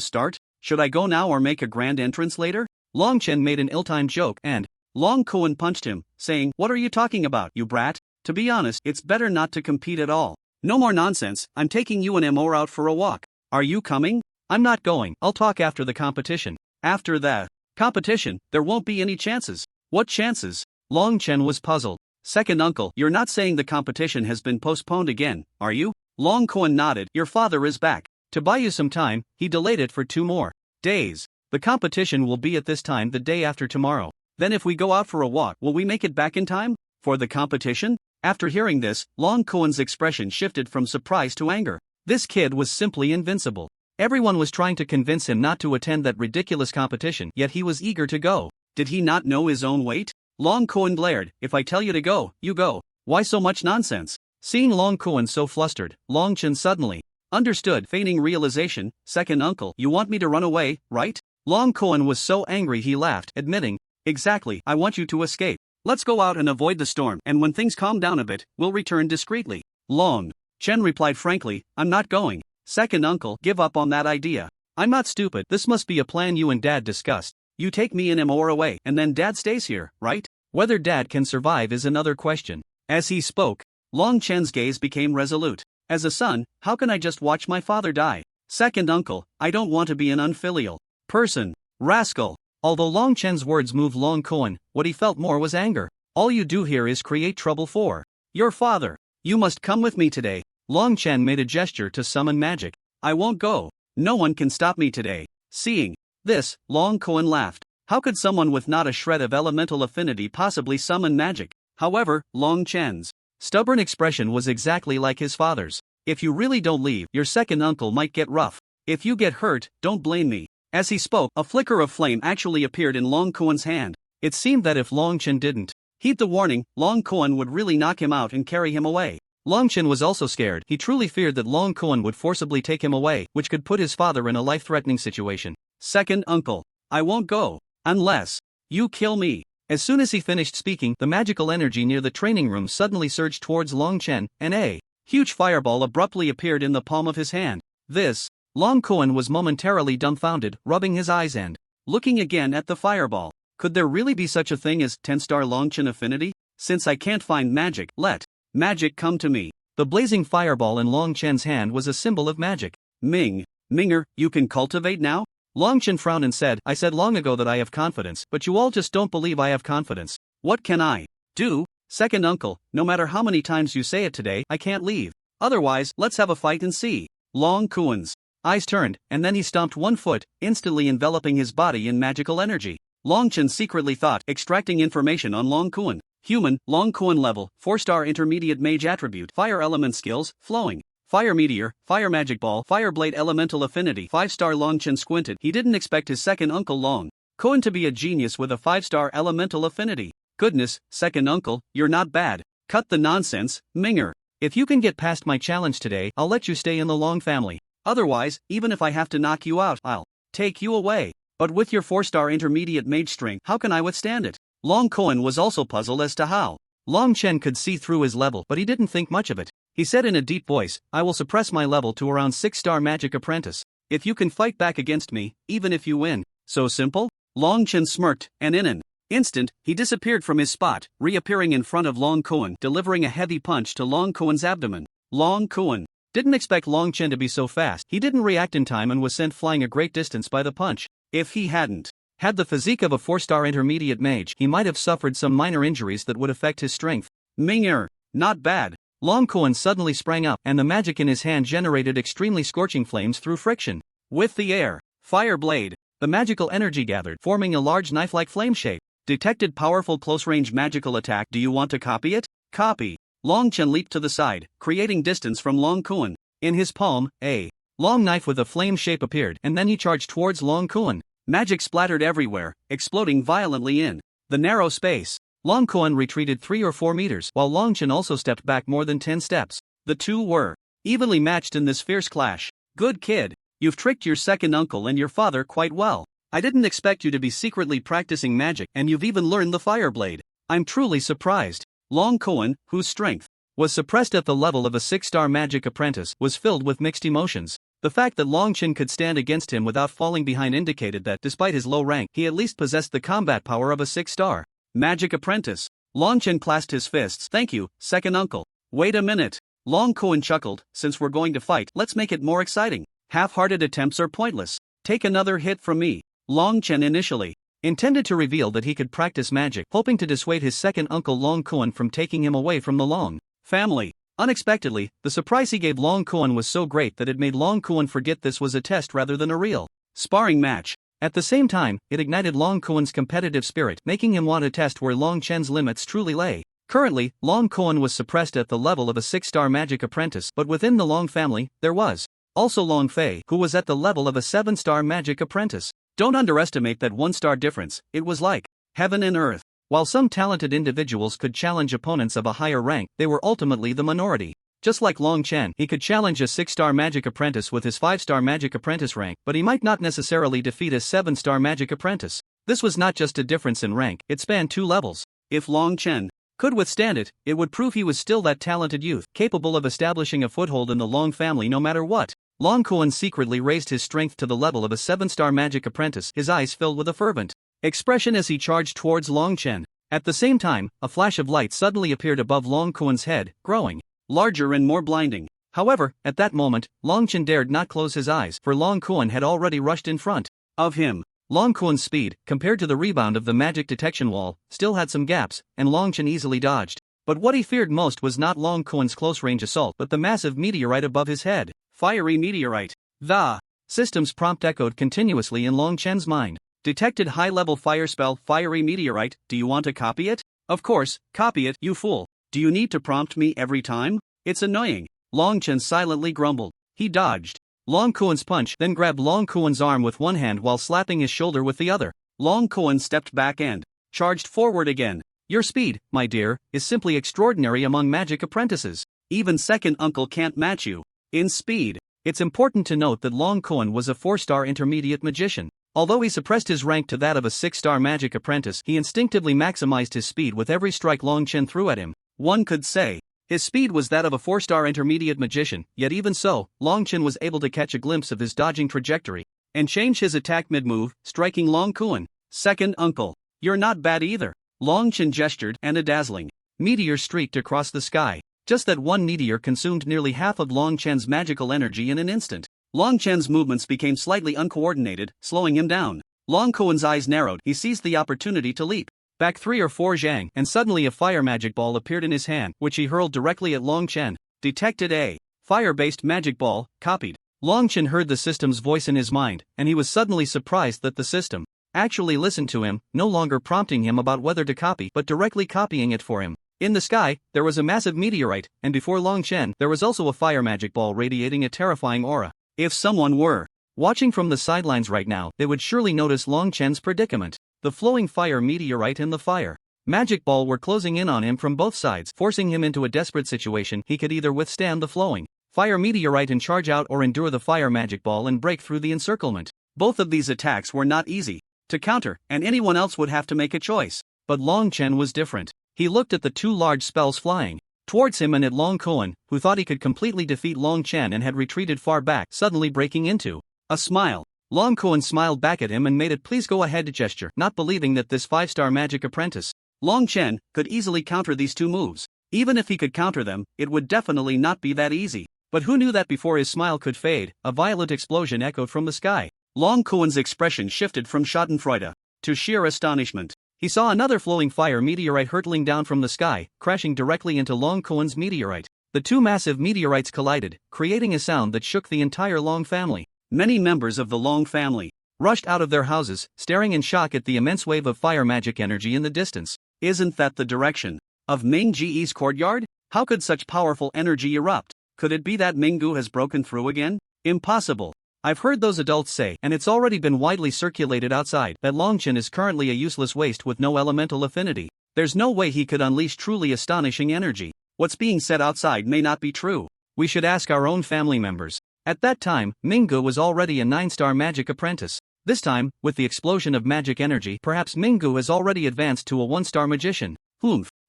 start? Should I go now or make a grand entrance later?" Long Qian made an ill-timed joke, and Long Kuan punched him, saying, "What are you talking about, you brat? To be honest, it's better not to compete at all. No more nonsense. I'm taking you and Moer out for a walk. Are you coming?" "I'm not going. I'll talk after the competition." "After the competition, there won't be any chances." "What chances?" Long Qian was puzzled. "Second uncle, you're not saying the competition has been postponed again, are you?" Long Kuan nodded. Your father is back. To buy you some time, he delayed it for 2 more days. The competition will be at this time the day after tomorrow. Then if we go out for a walk, will we make it back in time for the competition? After hearing this, Long Kuan's expression shifted from surprise to anger. This kid was simply invincible. Everyone was trying to convince him not to attend that ridiculous competition, yet he was eager to go. Did he not know his own weight? Long Kuan glared. If I tell you to go, you go. Why so much nonsense? Seeing Long Kuan so flustered, Long Chen suddenly understood, feigning realization. Second uncle, you want me to run away, right? Long Kuan was so angry he laughed, admitting, exactly, I want you to escape. Let's go out and avoid the storm, and when things calm down a bit, we'll return discreetly. Long Chen replied frankly, I'm not going. Second uncle, give up on that idea. I'm not stupid, this must be a plan you and Dad discussed. You take me and Amor away, and then Dad stays here, right? Whether Dad can survive is another question. As he spoke, Long Chen's gaze became resolute. As a son, how can I just watch my father die? Second uncle, I don't want to be an unfilial person. Rascal. Although Long Chen's words moved Long Kuan, what he felt more was anger. All you do here is create trouble for your father. You must come with me today. Long Chen made a gesture to summon magic. I won't go. No one can stop me today. Seeing this, Long Kuan laughed. How could someone with not a shred of elemental affinity possibly summon magic? However, Long Chen's stubborn expression was exactly like his father's. If you really don't leave, your second uncle might get rough. If you get hurt, don't blame me. As he spoke, a flicker of flame actually appeared in Long Kuan's hand. It seemed that if Long Chen didn't heed the warning, Long Kuan would really knock him out and carry him away. Long Chen was also scared. He truly feared that Long Kuan would forcibly take him away, which could put his father in a life-threatening situation. Second uncle, I won't go unless you kill me. As soon as he finished speaking, the magical energy near the training room suddenly surged towards Long Chen, and a huge fireball abruptly appeared in the palm of his hand. This, Long Kuan was momentarily dumbfounded, rubbing his eyes and looking again at the fireball. Could there really be such a thing as 10-star Long Chen affinity? Since I can't find magic, let magic come to me. The blazing fireball in Long Chen's hand was a symbol of magic. Minger, you can cultivate now? Long Chen frowned and said, I said long ago that I have confidence, but you all just don't believe I have confidence. What can I do? Second uncle, no matter how many times you say it today, I can't leave. Otherwise, let's have a fight and see. Long Kuan's eyes turned, and then he stomped one foot, instantly enveloping his body in magical energy. Long Chen secretly thought, extracting information on Long Kuan. Human, Long Kuan level, 4-star intermediate mage attribute, fire element skills, flowing. Fire meteor, fire magic ball, fire blade elemental affinity, 5-star. Long Chen squinted. He didn't expect his second uncle Long Kuan to be a genius with a 5-star elemental affinity. Goodness, second uncle, you're not bad. Cut the nonsense, Minger. If you can get past my challenge today, I'll let you stay in the Long family. Otherwise, even if I have to knock you out, I'll take you away. But with your 4-star intermediate mage strength, how can I withstand it? Long Kuan was also puzzled as to how Long Chen could see through his level, but he didn't think much of it. He said in a deep voice, I will suppress my level to around 6-star magic apprentice. If you can fight back against me, even if you win. So simple? Long Chen smirked, and in an instant, he disappeared from his spot, reappearing in front of Long Kuan, delivering a heavy punch to Long Kuan's abdomen. Long Kuan didn't expect Long Chen to be so fast. He didn't react in time and was sent flying a great distance by the punch. If he hadn't had the physique of a 4-star intermediate mage, he might have suffered some minor injuries that would affect his strength. Minger, not bad. Long Kuan suddenly sprang up, and the magic in his hand generated extremely scorching flames through friction with the air. Fire blade. The magical energy gathered, forming a large knife-like flame shape. Detected powerful close-range magical attack. Do you want to copy it? Copy. Long Chen leaped to the side, creating distance from Long Kuan. In his palm, a long knife with a flame shape appeared, and then he charged towards Long Kuan. Magic splattered everywhere, exploding violently in the narrow space. Long Kuan retreated 3 or 4 meters, while Long Chen also stepped back more than 10 steps. The two were evenly matched in this fierce clash. Good kid. You've tricked your second uncle and your father quite well. I didn't expect you to be secretly practicing magic, and you've even learned the fire blade. I'm truly surprised. Long Kuan, whose strength was suppressed at the level of a 6-star magic apprentice, was filled with mixed emotions. The fact that Long Chen could stand against him without falling behind indicated that, despite his low rank, he at least possessed the combat power of a 6-star magic apprentice. Long Chen clasped his fists. Thank you, second uncle. Wait a minute. Long Kuan chuckled. Since we're going to fight, let's make it more exciting. Half-hearted attempts are pointless. Take another hit from me. Long Chen initially intended to reveal that he could practice magic, hoping to dissuade his second uncle Long Kuan from taking him away from the Long family. Unexpectedly, the surprise he gave Long Kuan was so great that it made Long Kuan forget this was a test rather than a real sparring match. At the same time, it ignited Long Kuan's competitive spirit, making him want to test where Long Chen's limits truly lay. Currently, Long Kuan was suppressed at the level of a 6-star magic apprentice, but within the Long family, there was also Long Fei, who was at the level of a 7-star magic apprentice. Don't underestimate that 1-star difference. It was like heaven and earth. While some talented individuals could challenge opponents of a higher rank, they were ultimately the minority. Just like Long Chen, he could challenge a 6-star magic apprentice with his 5-star magic apprentice rank, but he might not necessarily defeat a 7-star magic apprentice. This was not just a difference in rank, it spanned 2 levels. If Long Chen could withstand it, it would prove he was still that talented youth, capable of establishing a foothold in the Long family no matter what. Long Kuan secretly raised his strength to the level of a 7-star magic apprentice, his eyes filled with a fervent expression as he charged towards Long Chen. At the same time, a flash of light suddenly appeared above Long Kuan's head, growing larger and more blinding. However, at that moment, Long Chen dared not close his eyes, for Long Kuan had already rushed in front of him. Long Kuan's speed, compared to the rebound of the magic detection wall, still had some gaps, and Long Chen easily dodged. But what he feared most was not Long Kuan's close-range assault but the massive meteorite above his head. Fiery meteorite. The system's prompt echoed continuously in Long Chen's mind. Detected high-level fire spell, fiery meteorite. Do you want to copy it? Of course, copy it, you fool. Do you need to prompt me every time? It's annoying. Long Chen silently grumbled. He dodged Long Kuan's punch, then grabbed Long Kuan's arm with one hand while slapping his shoulder with the other. Long Kuan stepped back and charged forward again. Your speed, my dear, is simply extraordinary among magic apprentices. Even second uncle can't match you in speed. It's important to note that Long Kuan was a 4-star intermediate magician. Although he suppressed his rank to that of a 6-star magic apprentice, he instinctively maximized his speed with every strike Long Chen threw at him. One could say his speed was that of a 4-star intermediate magician, yet even so, Long Chen was able to catch a glimpse of his dodging trajectory and change his attack mid-move, striking Long Kuan. Second uncle, you're not bad either. Long Chen gestured, and a dazzling meteor streaked across the sky. Just that one meteor consumed nearly half of Long Chen's magical energy in an instant. Long Chen's movements became slightly uncoordinated, slowing him down. Long Kuan's eyes narrowed. He seized the opportunity to leap back 3 or 4 zhang, and suddenly a fire magic ball appeared in his hand, which he hurled directly at Long Chen. Detected a fire-based magic ball, copied. Long Chen heard the system's voice in his mind, and he was suddenly surprised that the system actually listened to him, no longer prompting him about whether to copy but directly copying it for him. In the sky, there was a massive meteorite, and before Long Chen, there was also a fire magic ball radiating a terrifying aura. If someone were watching from the sidelines right now, they would surely notice Long Chen's predicament. The flowing fire meteorite and the fire magic ball were closing in on him from both sides, forcing him into a desperate situation. He could either withstand the flowing fire meteorite and charge out, or endure the fire magic ball and break through the encirclement. Both of these attacks were not easy to counter, and anyone else would have to make a choice. But Long Chen was different. He looked at the 2 large spells flying towards him and at Long Kuan, who thought he could completely defeat Long Chen and had retreated far back, suddenly breaking into a smile. Long Kuan smiled back at him and made a please go ahead gesture, not believing that this 5-star magic apprentice, Long Chen, could easily counter these 2 moves. Even if he could counter them, it would definitely not be that easy. But who knew that before his smile could fade, a violent explosion echoed from the sky. Long Kuan's expression shifted from schadenfreude to sheer astonishment. He saw another flowing fire meteorite hurtling down from the sky, crashing directly into Long Kuan's meteorite. The 2 massive meteorites collided, creating a sound that shook the entire Long family. Many members of the Long family rushed out of their houses, staring in shock at the immense wave of fire magic energy in the distance. Isn't that the direction of Ming Ji's courtyard? How could such powerful energy erupt? Could it be that Minggu has broken through again? Impossible. I've heard those adults say, and it's already been widely circulated outside, that Long Chen is currently a useless waste with no elemental affinity. There's no way he could unleash truly astonishing energy. What's being said outside may not be true. We should ask our own family members. At that time, Minggu was already a 9-star magic apprentice. This time, with the explosion of magic energy, perhaps Minggu has already advanced to a 1-star magician.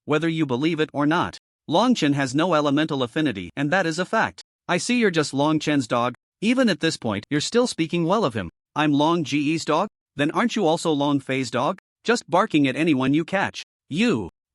Whether you believe it or not, Long Chen has no elemental affinity, and that is a fact. I see you're just Long Chen's dog. Even at this point, you're still speaking well of him. I'm Long Ji's dog? Then aren't you also Long Fei's dog? Just barking at anyone you catch.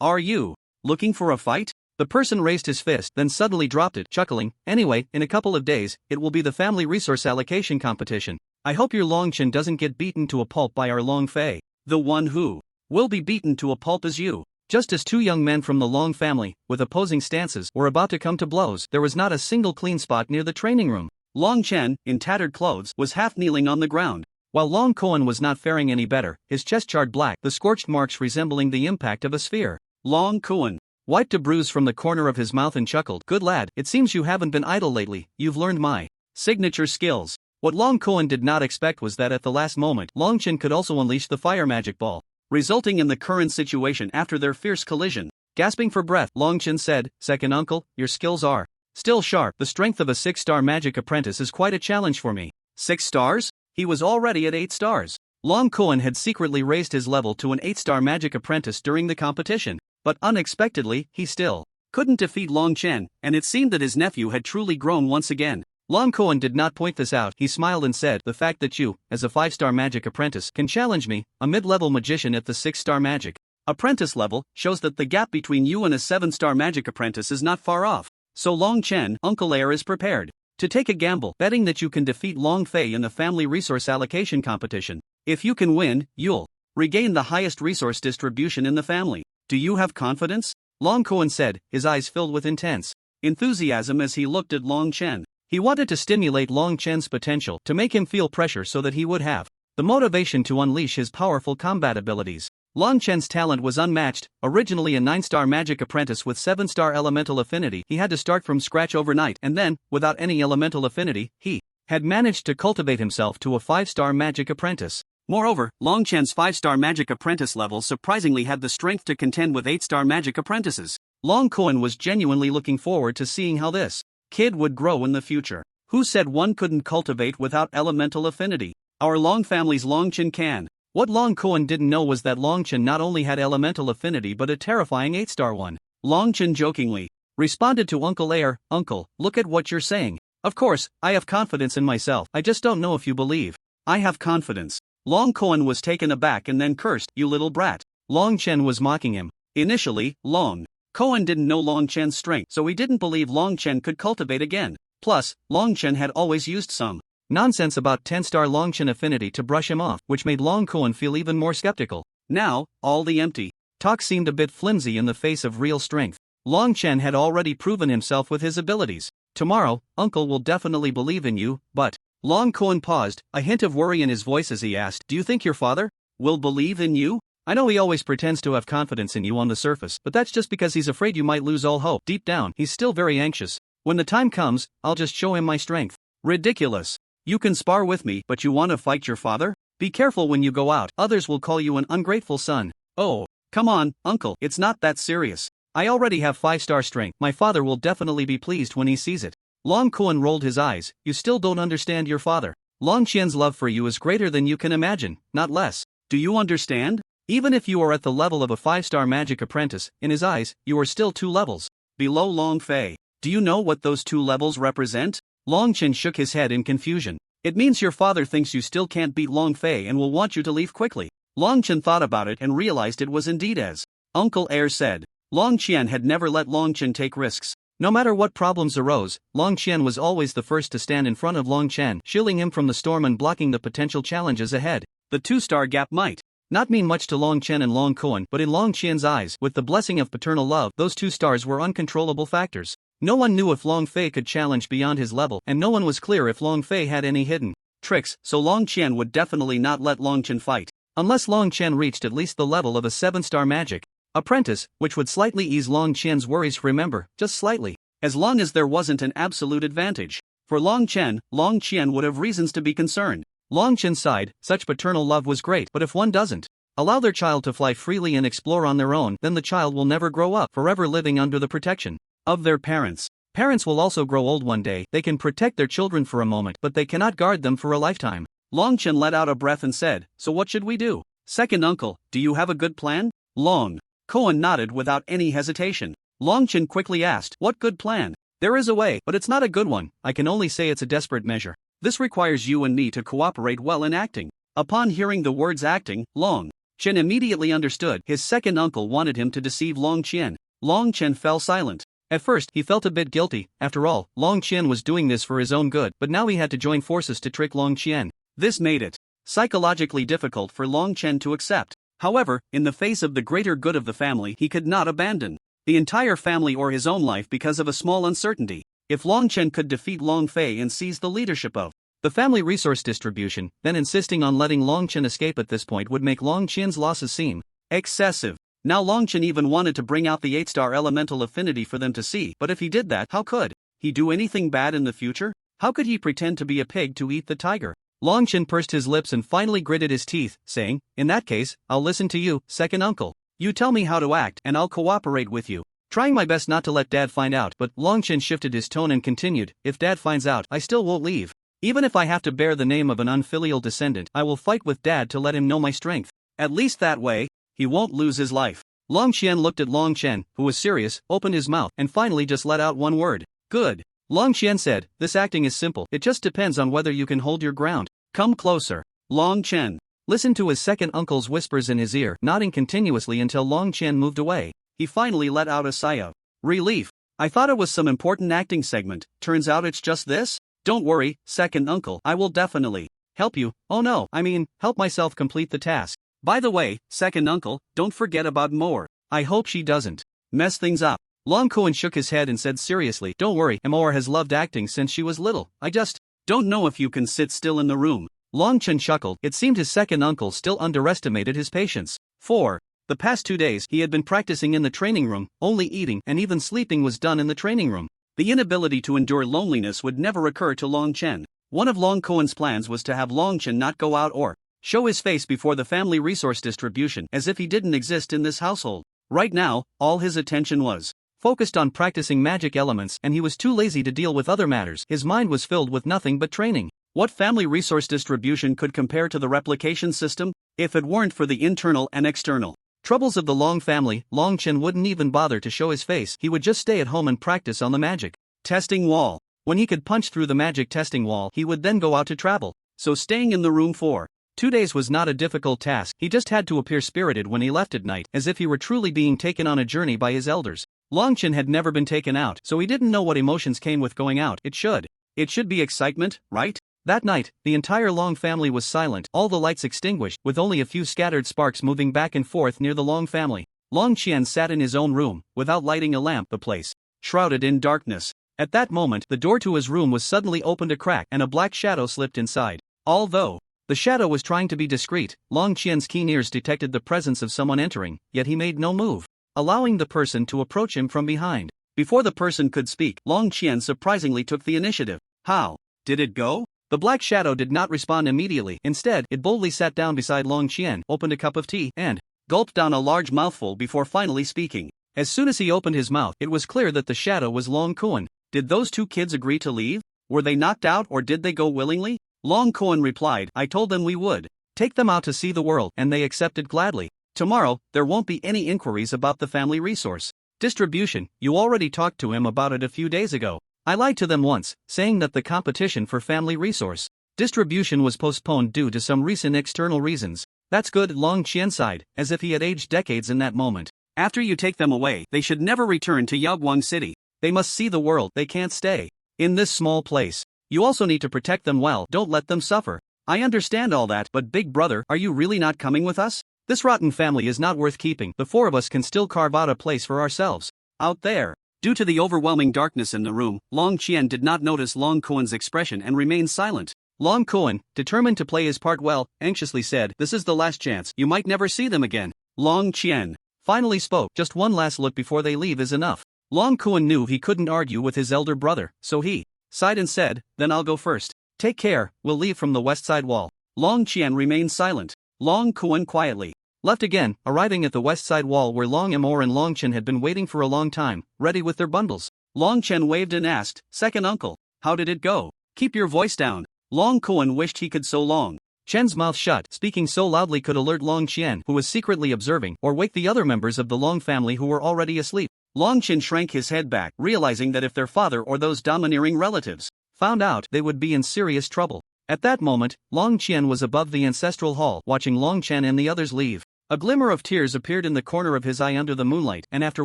Are you looking for a fight? The person raised his fist, then suddenly dropped it, chuckling. Anyway, in a couple of days, it will be the family resource allocation competition. I hope your Long Chen doesn't get beaten to a pulp by our Long Fei. The one who will be beaten to a pulp is you. Just as two young men from the Long family, with opposing stances, were about to come to blows, there was not a single clean spot near the training room. Long Chen, in tattered clothes, was half kneeling on the ground. While Long Koan was not faring any better, his chest charred black, the scorched marks resembling the impact of a sphere. Long Koan wiped a bruise from the corner of his mouth and chuckled. Good lad, it seems you haven't been idle lately, you've learned my signature skills. What Long Koan did not expect was that at the last moment, Long Chen could also unleash the fire magic ball, resulting in the current situation after their fierce collision. Gasping for breath, Long Chen said, "Second uncle, your skills are still sharp. The strength of a 6-star magic apprentice is quite a challenge for me." 6 stars? He was already at 8 stars. Long Koan had secretly raised his level to an 8-star magic apprentice during the competition, but unexpectedly, he still couldn't defeat Long Chen, and it seemed that his nephew had truly grown once again. Long Koan did not point this out. He smiled and said, "The fact that you, as a 5-star magic apprentice, can challenge me, a mid-level magician at the 6-star magic apprentice level, shows that the gap between you and a 7-star magic apprentice is not far off. So Long Chen, Uncle Heir is prepared to take a gamble, betting that you can defeat Long Fei in the family resource allocation competition. If you can win, you'll regain the highest resource distribution in the family. Do you have confidence?" Long Koan said, his eyes filled with intense enthusiasm as he looked at Long Chen. He wanted to stimulate Long Chen's potential, to make him feel pressure so that he would have the motivation to unleash his powerful combat abilities. Long Chen's talent was unmatched. Originally a 9-star magic apprentice with 7-star elemental affinity, he had to start from scratch overnight, and then, without any elemental affinity, he had managed to cultivate himself to a 5-star magic apprentice. Moreover, Long Chen's 5-star magic apprentice level surprisingly had the strength to contend with 8-star magic apprentices. Long Koan was genuinely looking forward to seeing how this kid would grow in the future. Who said one couldn't cultivate without elemental affinity? Our Long family's Long Chen can. What Long Koan didn't know was that Long Chen not only had elemental affinity but a terrifying 8-star one. Long Chen jokingly responded to Uncle Heir, "Uncle, look at what you're saying. Of course, I have confidence in myself, I just don't know if you believe. I have confidence." Long Koan was taken aback and then cursed, "You little brat." Long Chen was mocking him. Initially, Long Koan didn't know Long Chen's strength, so he didn't believe Long Chen could cultivate again. Plus, Long Chen had always used some nonsense about 10-star Long Chen affinity to brush him off, which made Long Koan feel even more skeptical. Now, all the empty talk seemed a bit flimsy in the face of real strength. Long Chen had already proven himself with his abilities. Tomorrow, Uncle will definitely believe in you, but... Long Koan paused, a hint of worry in his voice as he asked, "Do you think your father will believe in you? I know he always pretends to have confidence in you on the surface, but that's just because he's afraid you might lose all hope. Deep down, he's still very anxious. When the time comes, I'll just show him my strength." Ridiculous. You can spar with me, but you want to fight your father? Be careful when you go out, others will call you an ungrateful son. Oh, come on, Uncle, it's not that serious. I already have 5-star strength, my father will definitely be pleased when he sees it. Long Koan rolled his eyes, "You still don't understand your father. Long Qian's love for you is greater than you can imagine, not less. Do you understand? Even if you are at the level of a 5-star magic apprentice, in his eyes, you are still 2 levels below Long Fei. Do you know what those 2 levels represent?" Long Chen shook his head in confusion. "It means your father thinks you still can't beat Long Fei and will want you to leave quickly." Long Chen thought about it and realized it was indeed as Uncle Heir said. Long Qian had never let Long Chen take risks. No matter what problems arose, Long Qian was always the first to stand in front of Long Chen, shielding him from the storm and blocking the potential challenges ahead. The 2-star gap might not mean much to Long Chen and Long Koan, but in Long Qian's eyes, with the blessing of paternal love, those 2 stars were uncontrollable factors. No one knew if Long Fei could challenge beyond his level, and no one was clear if Long Fei had any hidden tricks, so Long Qian would definitely not let Long Chen fight, unless Long Chen reached at least the level of a 7-star magic apprentice, which would slightly ease Long Qian's worries. Remember, just slightly. As long as there wasn't an absolute advantage. For Long Chen, Long Qian would have reasons to be concerned. Long Chen sighed, such paternal love was great, but if one doesn't allow their child to fly freely and explore on their own, then the child will never grow up, forever living under the protection of their parents. Parents will also grow old one day. They can protect their children for a moment, but they cannot guard them for a lifetime. Long Chen let out a breath and said, "So what should we do? Second uncle, do you have a good plan?" Long Koan nodded without any hesitation. Long Chen quickly asked, "What good plan?" "There is a way, but it's not a good one. I can only say it's a desperate measure. This requires you and me to cooperate well in acting." Upon hearing the words acting, Long Chen immediately understood. His second uncle wanted him to deceive Long Qian. Long Chen fell silent. At first, he felt a bit guilty. After all, Long Qian was doing this for his own good, but now he had to join forces to trick Long Qian. This made it psychologically difficult for Long Chen to accept. However, in the face of the greater good of the family, he could not abandon the entire family or his own life because of a small uncertainty. If Long Chen could defeat Long Fei and seize the leadership of the family resource distribution, then insisting on letting Long Chen escape at this point would make Long Chen's losses seem excessive. Now Long Chen even wanted to bring out the 8-star elemental affinity for them to see, but if he did that, how could he do anything bad in the future? How could he pretend to be a pig to eat the tiger? Long Chen pursed his lips and finally gritted his teeth, saying, "In that case, I'll listen to you, second uncle. You tell me how to act and I'll cooperate with you." Trying my best not to let Dad find out, but Long Chen shifted his tone and continued, "If Dad finds out, I still won't leave. Even if I have to bear the name of an unfilial descendant, I will fight with Dad to let him know my strength. At least that way, he won't lose his life." Long Qian looked at Long Chen, who was serious, opened his mouth, and finally just let out one word. "Good." Long Qian said, "This acting is simple, it just depends on whether you can hold your ground. Come closer." Long Chen listened to his second uncle's whispers in his ear, nodding continuously until Long Qian moved away. He finally let out a sigh of relief. "I thought it was some important acting segment, turns out it's just this? Don't worry, second uncle, I will definitely help you. Oh no, I mean, help myself complete the task. By the way, second uncle, don't forget about Moore. I hope she doesn't mess things up." Long Kuan shook his head and said seriously, "Don't worry, Moore has loved acting since she was little. I just don't know if you can sit still in the room." Long Chen chuckled. It seemed his second uncle still underestimated his patience. For the past 2 days, he had been practicing in the training room, only eating and even sleeping was done in the training room. The inability to endure loneliness would never occur to Long Chen. One of Long Kuan's plans was to have Long Chen not go out or show his face before the family resource distribution, as if he didn't exist in this household. Right now, all his attention was focused on practicing magic elements, and he was too lazy to deal with other matters. His mind was filled with nothing but training. What family resource distribution could compare to the replication system? If it weren't for the internal and external troubles of the Long family, Long Chen wouldn't even bother to show his face. He would just stay at home and practice on the magic testing wall. When he could punch through the magic testing wall, he would then go out to travel. So staying in the room for 2 days was not a difficult task. He just had to appear spirited when he left at night, as if he were truly being taken on a journey by his elders. Long Chen had never been taken out, so he didn't know what emotions came with going out. It should be excitement, right? That night, the entire Long family was silent, all the lights extinguished, with only a few scattered sparks moving back and forth near the Long family. Long Qian sat in his own room, without lighting a lamp, the place shrouded in darkness. At that moment, the door to his room was suddenly opened a crack, and a black shadow slipped inside. Although the shadow was trying to be discreet, Long Qian's keen ears detected the presence of someone entering, yet he made no move, allowing the person to approach him from behind. Before the person could speak, Long Qian surprisingly took the initiative. "How did it go?" The black shadow did not respond immediately. Instead, it boldly sat down beside Long Qian, opened a cup of tea, and gulped down a large mouthful before finally speaking. As soon as he opened his mouth, it was clear that the shadow was Long Kuan. Did those 2 kids agree to leave? Were they knocked out or did they go willingly? Long Kuan replied, "I told them we would take them out to see the world, and they accepted gladly. Tomorrow, there won't be any inquiries about the family resource distribution. You already talked to him about it a few days ago. I lied to them once, saying that the competition for family resource distribution was postponed due to some recent external reasons." "That's good," Long Qian sighed, as if he had aged decades in that moment. "After you take them away, they should never return to Yaoguang City. They must see the world, they can't stay in this small place. You also need to protect them well, don't let them suffer." "I understand all that, but big brother, are you really not coming with us? This rotten family is not worth keeping. The 4 of us can still carve out a place for ourselves out there." Due to the overwhelming darkness in the room, Long Qian did not notice Long Kuan's expression and remained silent. Long Kuan, determined to play his part well, anxiously said, "This is the last chance, you might never see them again." Long Qian finally spoke, "Just one last look before they leave is enough." Long Kuan knew he couldn't argue with his elder brother, so he sighed and said, "Then I'll go first. Take care, we'll leave from the west side wall." Long Qian remained silent. Long Kuan quietly left again, arriving at the west side wall where Long Amor and Long Chen had been waiting for a long time, ready with their bundles. Long Chen waved and asked, "Second uncle, how did it go? Keep your voice down." Long Kuan wished he could so Long Chen's mouth shut, speaking so loudly could alert Long Qian, who was secretly observing, or wake the other members of the Long family who were already asleep. Long Chen shrank his head back, realizing that if their father or those domineering relatives found out, they would be in serious trouble. At that moment, Long Qian was above the ancestral hall, watching Long Chen and the others leave. A glimmer of tears appeared in the corner of his eye under the moonlight, and after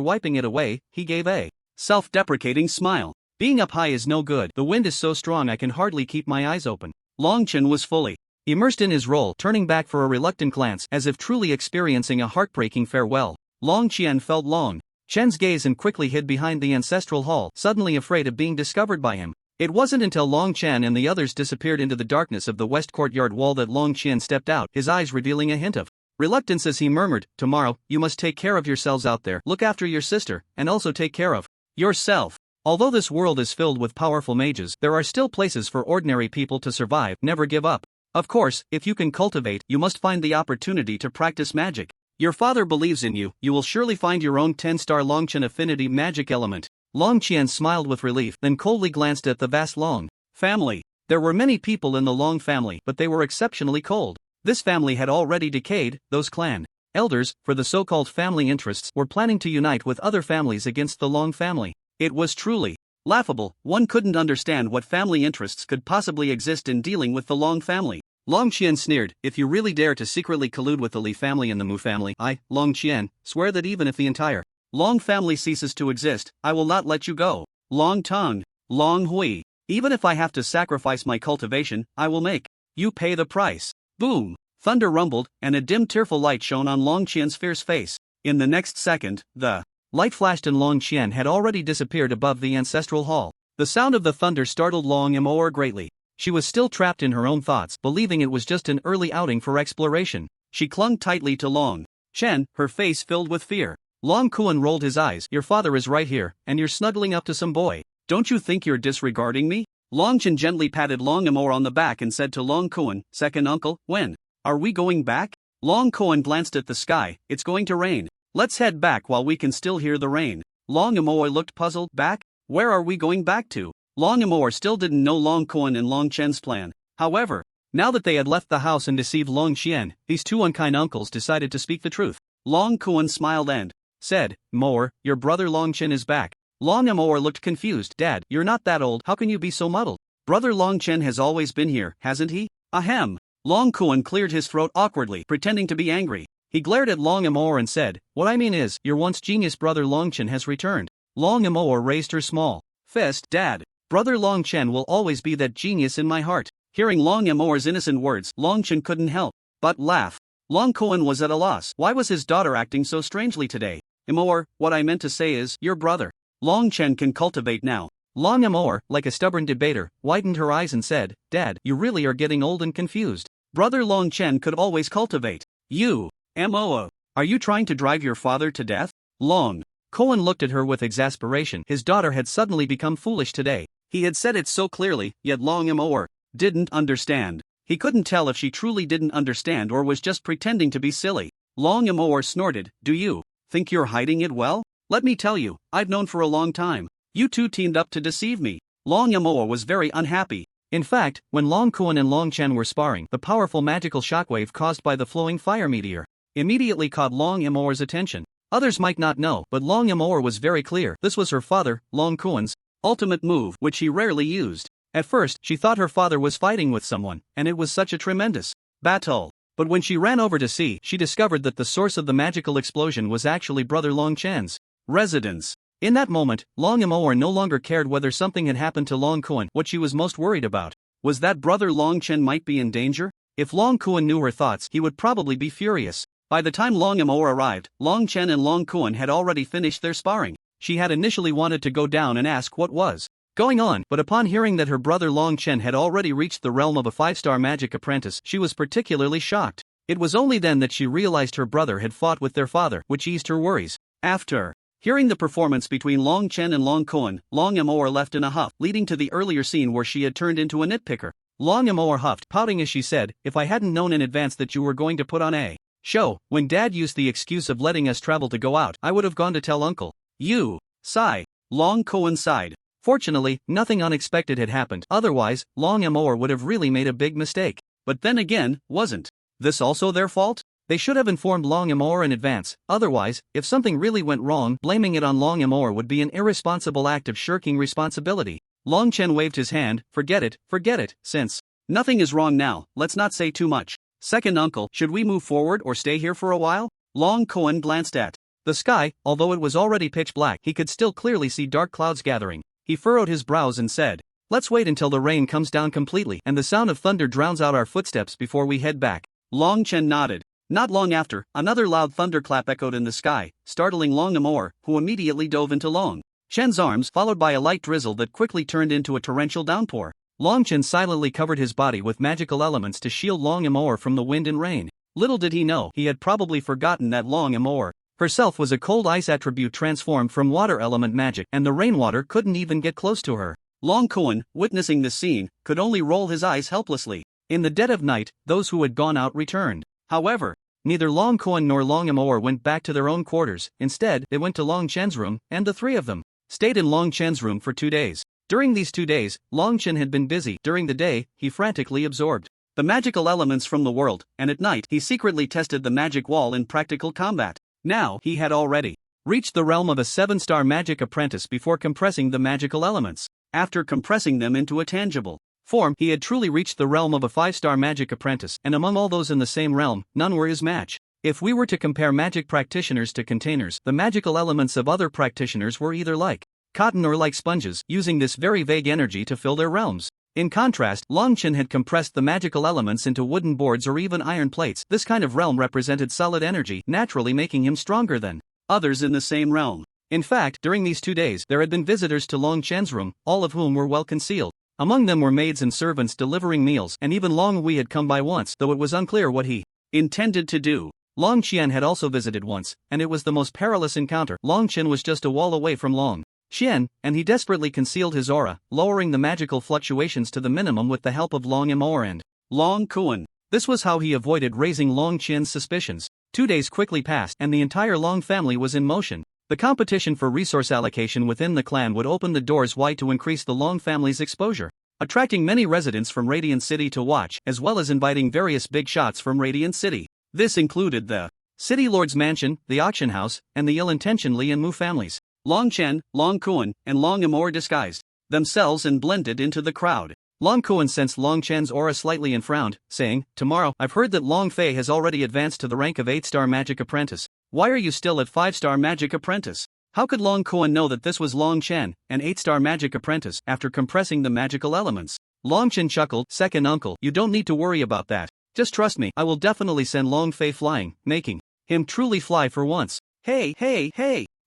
wiping it away, he gave a self-deprecating smile. "Being up high is no good. The wind is so strong I can hardly keep my eyes open." Long Chen was fully immersed in his role, turning back for a reluctant glance as if truly experiencing a heartbreaking farewell. Long Qian felt Long Chen's gaze and quickly hid behind the ancestral hall, suddenly afraid of being discovered by him. It wasn't until Long Chen and the others disappeared into the darkness of the west courtyard wall that Long Qian stepped out, his eyes revealing a hint of reluctance as he murmured, "Tomorrow, you must take care of yourselves out there, look after your sister, and also take care of yourself. Although this world is filled with powerful mages, there are still places for ordinary people to survive, never give up. Of course, if you can cultivate, you must find the opportunity to practice magic. Your father believes in you, you will surely find your own 10-star Longchen affinity magic element." Long Qian smiled with relief, then coldly glanced at the vast Long family. There were many people in the Long family, but they were exceptionally cold. This family had already decayed. Those clan elders, for the so-called family interests, were planning to unite with other families against the Long family. It was truly laughable. One couldn't understand what family interests could possibly exist in dealing with the Long family. Long Qian sneered, "If you really dare to secretly collude with the Li family and the Mu family, I, Long Qian, swear that even if the entire Long family ceases to exist, I will not let you go. Long Tong, Long Hui, even if I have to sacrifice my cultivation, I will make you pay the price." Boom! Thunder rumbled, and a dim tearful light shone on Long Qian's fierce face. In the next second, the light flashed and Long Qian had already disappeared above the ancestral hall. The sound of the thunder startled Long Amour greatly. She was still trapped in her own thoughts, believing it was just an early outing for exploration. She clung tightly to Long Chen, her face filled with fear. Long Kuan rolled his eyes. "Your father is right here, and you're snuggling up to some boy. Don't you think you're disregarding me?" Long Chen gently patted Long Amour on the back and said to Long Kuan, "Second uncle, when are we going back?" Long Kuan glanced at the sky. "It's going to rain. Let's head back while we can still hear the rain." Long Amour looked puzzled. "Back? Where are we going back to?" Long Amour still didn't know Long Kuan and Long Chen's plan. However, now that they had left the house and deceived Long Qian, these two unkind uncles decided to speak the truth. Long Kuan smiled and said, "Moor, your brother Long Chen is back." Long Amour looked confused. "Dad, you're not that old, how can you be so muddled? Brother Long Chen has always been here, hasn't he?" "Ahem." Long Kuan cleared his throat awkwardly, pretending to be angry. He glared at Long Amour and said, "What I mean is, your once genius brother Long Chen has returned." Long Amour raised her small fist. "Dad, brother Long Chen will always be that genius in my heart." Hearing Long Amour's innocent words, Long Chen couldn't help but laugh. Long Kuan was at a loss. Why was his daughter acting so strangely today? "Amour, what I meant to say is, your brother Long Chen can cultivate now." Long Amour, like a stubborn debater, widened her eyes and said, "Dad, you really are getting old and confused. Brother Long Chen could always cultivate. You, Moa, are you trying to drive your father to death?" Long Kuan looked at her with exasperation. His daughter had suddenly become foolish today. He had said it so clearly, yet Long Amour didn't understand. He couldn't tell if she truly didn't understand or was just pretending to be silly. Long Amour snorted, "Do you think you're hiding it well? Let me tell you, I've known for a long time. You two teamed up to deceive me." Long Amour was very unhappy. In fact, when Long Kuan and Long Chen were sparring, the powerful magical shockwave caused by the flowing fire meteor immediately caught Long Amour's attention. Others might not know, but Long Amour was very clear. This was her father, Long Kuan's ultimate move, which he rarely used. At first, she thought her father was fighting with someone, and it was such a tremendous battle. But when she ran over to see, she discovered that the source of the magical explosion was actually brother Long Chen's residence. In that moment, Long Amour no longer cared whether something had happened to Long Kuan. What she was most worried about was that brother Long Chen might be in danger. If Long Kuan knew her thoughts, he would probably be furious. By the time Long Amour arrived, Long Chen and Long Kuan had already finished their sparring. She had initially wanted to go down and ask what was going on, but upon hearing that her brother Long Chen had already reached the realm of a 5-star magic apprentice, she was particularly shocked. It was only then that she realized her brother had fought with their father, which eased her worries. After hearing the performance between Long Chen and Long Kuan, Long Amour left in a huff, leading to the earlier scene where she had turned into a nitpicker. Long Amour huffed, pouting as she said, "If I hadn't known in advance that you were going to put on a show, when Dad used the excuse of letting us travel to go out, I would have gone to tell Uncle. You." Sigh. Long Kuan sighed. Fortunately, nothing unexpected had happened, otherwise, Long Amour would have really made a big mistake. But then again, wasn't this also their fault? They should have informed Long Amour in advance. Otherwise, if something really went wrong, blaming it on Long Amour would be an irresponsible act of shirking responsibility. Long Chen waved his hand. Forget it, since nothing is wrong now, let's not say too much. Second uncle, should we move forward or stay here for a while?" Long Kuan glanced at the sky. Although it was already pitch black, he could still clearly see dark clouds gathering. He furrowed his brows and said, Let's wait until the rain comes down completely and the sound of thunder drowns out our footsteps before we head back. Long Chen nodded. Not long after, another loud thunderclap echoed in the sky, startling Long Amour, who immediately dove into Long Chen's arms, followed by a light drizzle that quickly turned into a torrential downpour. Long Chen silently covered his body with magical elements to shield Long Amour from the wind and rain. Little did he know, he had probably forgotten that Long Amour herself was a cold ice attribute transformed from water element magic, and the rainwater couldn't even get close to her. Long Kuan, witnessing this scene, could only roll his eyes helplessly. In the dead of night, those who had gone out returned. However, neither Long Kuan nor Long Amour went back to their own quarters. Instead, they went to Long Chen's room, and the three of them stayed in Long Chen's room for 2 days. During these 2 days, Long Chen had been busy. During the day, he frantically absorbed the magical elements from the world, and at night he secretly tested the magic wall in practical combat. Now he had already reached the realm of a 7-star magic apprentice before compressing the magical elements. After compressing them into a tangible form, he had truly reached the realm of a 5-star magic apprentice, and among all those in the same realm, none were his match. If we were to compare magic practitioners to containers, the magical elements of other practitioners were either like cotton or like sponges, using this very vague energy to fill their realms. In contrast, Long Chen had compressed the magical elements into wooden boards or even iron plates. This kind of realm represented solid energy, naturally making him stronger than others in the same realm. In fact, during these 2 days, there had been visitors to Long Chen's room, all of whom were well concealed. Among them were maids and servants delivering meals, and even Long Wei had come by once, though it was unclear what he intended to do. Long Qian had also visited once, and it was the most perilous encounter. Long Chen was just a wall away from Long Qian, and he desperately concealed his aura, lowering the magical fluctuations to the minimum with the help of Long Amour and Long Kuan. This was how he avoided raising Long Qian's suspicions. 2 days quickly passed, and the entire Long family was in motion. The competition for resource allocation within the clan would open the doors wide to increase the Long family's exposure, attracting many residents from Radiant City to watch, as well as inviting various big shots from Radiant City. This included the City Lord's Mansion, the Auction House, and the ill-intentioned Li and Mu families. Long Chen, Long Kuan, and Long Amour disguised themselves and blended into the crowd. Long Kuan sensed Long Chen's aura slightly and frowned, saying, "Tomorrow, I've heard that Long Fei has already advanced to the rank of 8-star magic apprentice. Why are you still at 5-star magic apprentice?" How could Long Kuan know that this was Long Chen, an 8-star magic apprentice, after compressing the magical elements? Long Chen chuckled, "Second uncle, you don't need to worry about that. Just trust me, I will definitely send Long Fei flying, making him truly fly for once. Hey,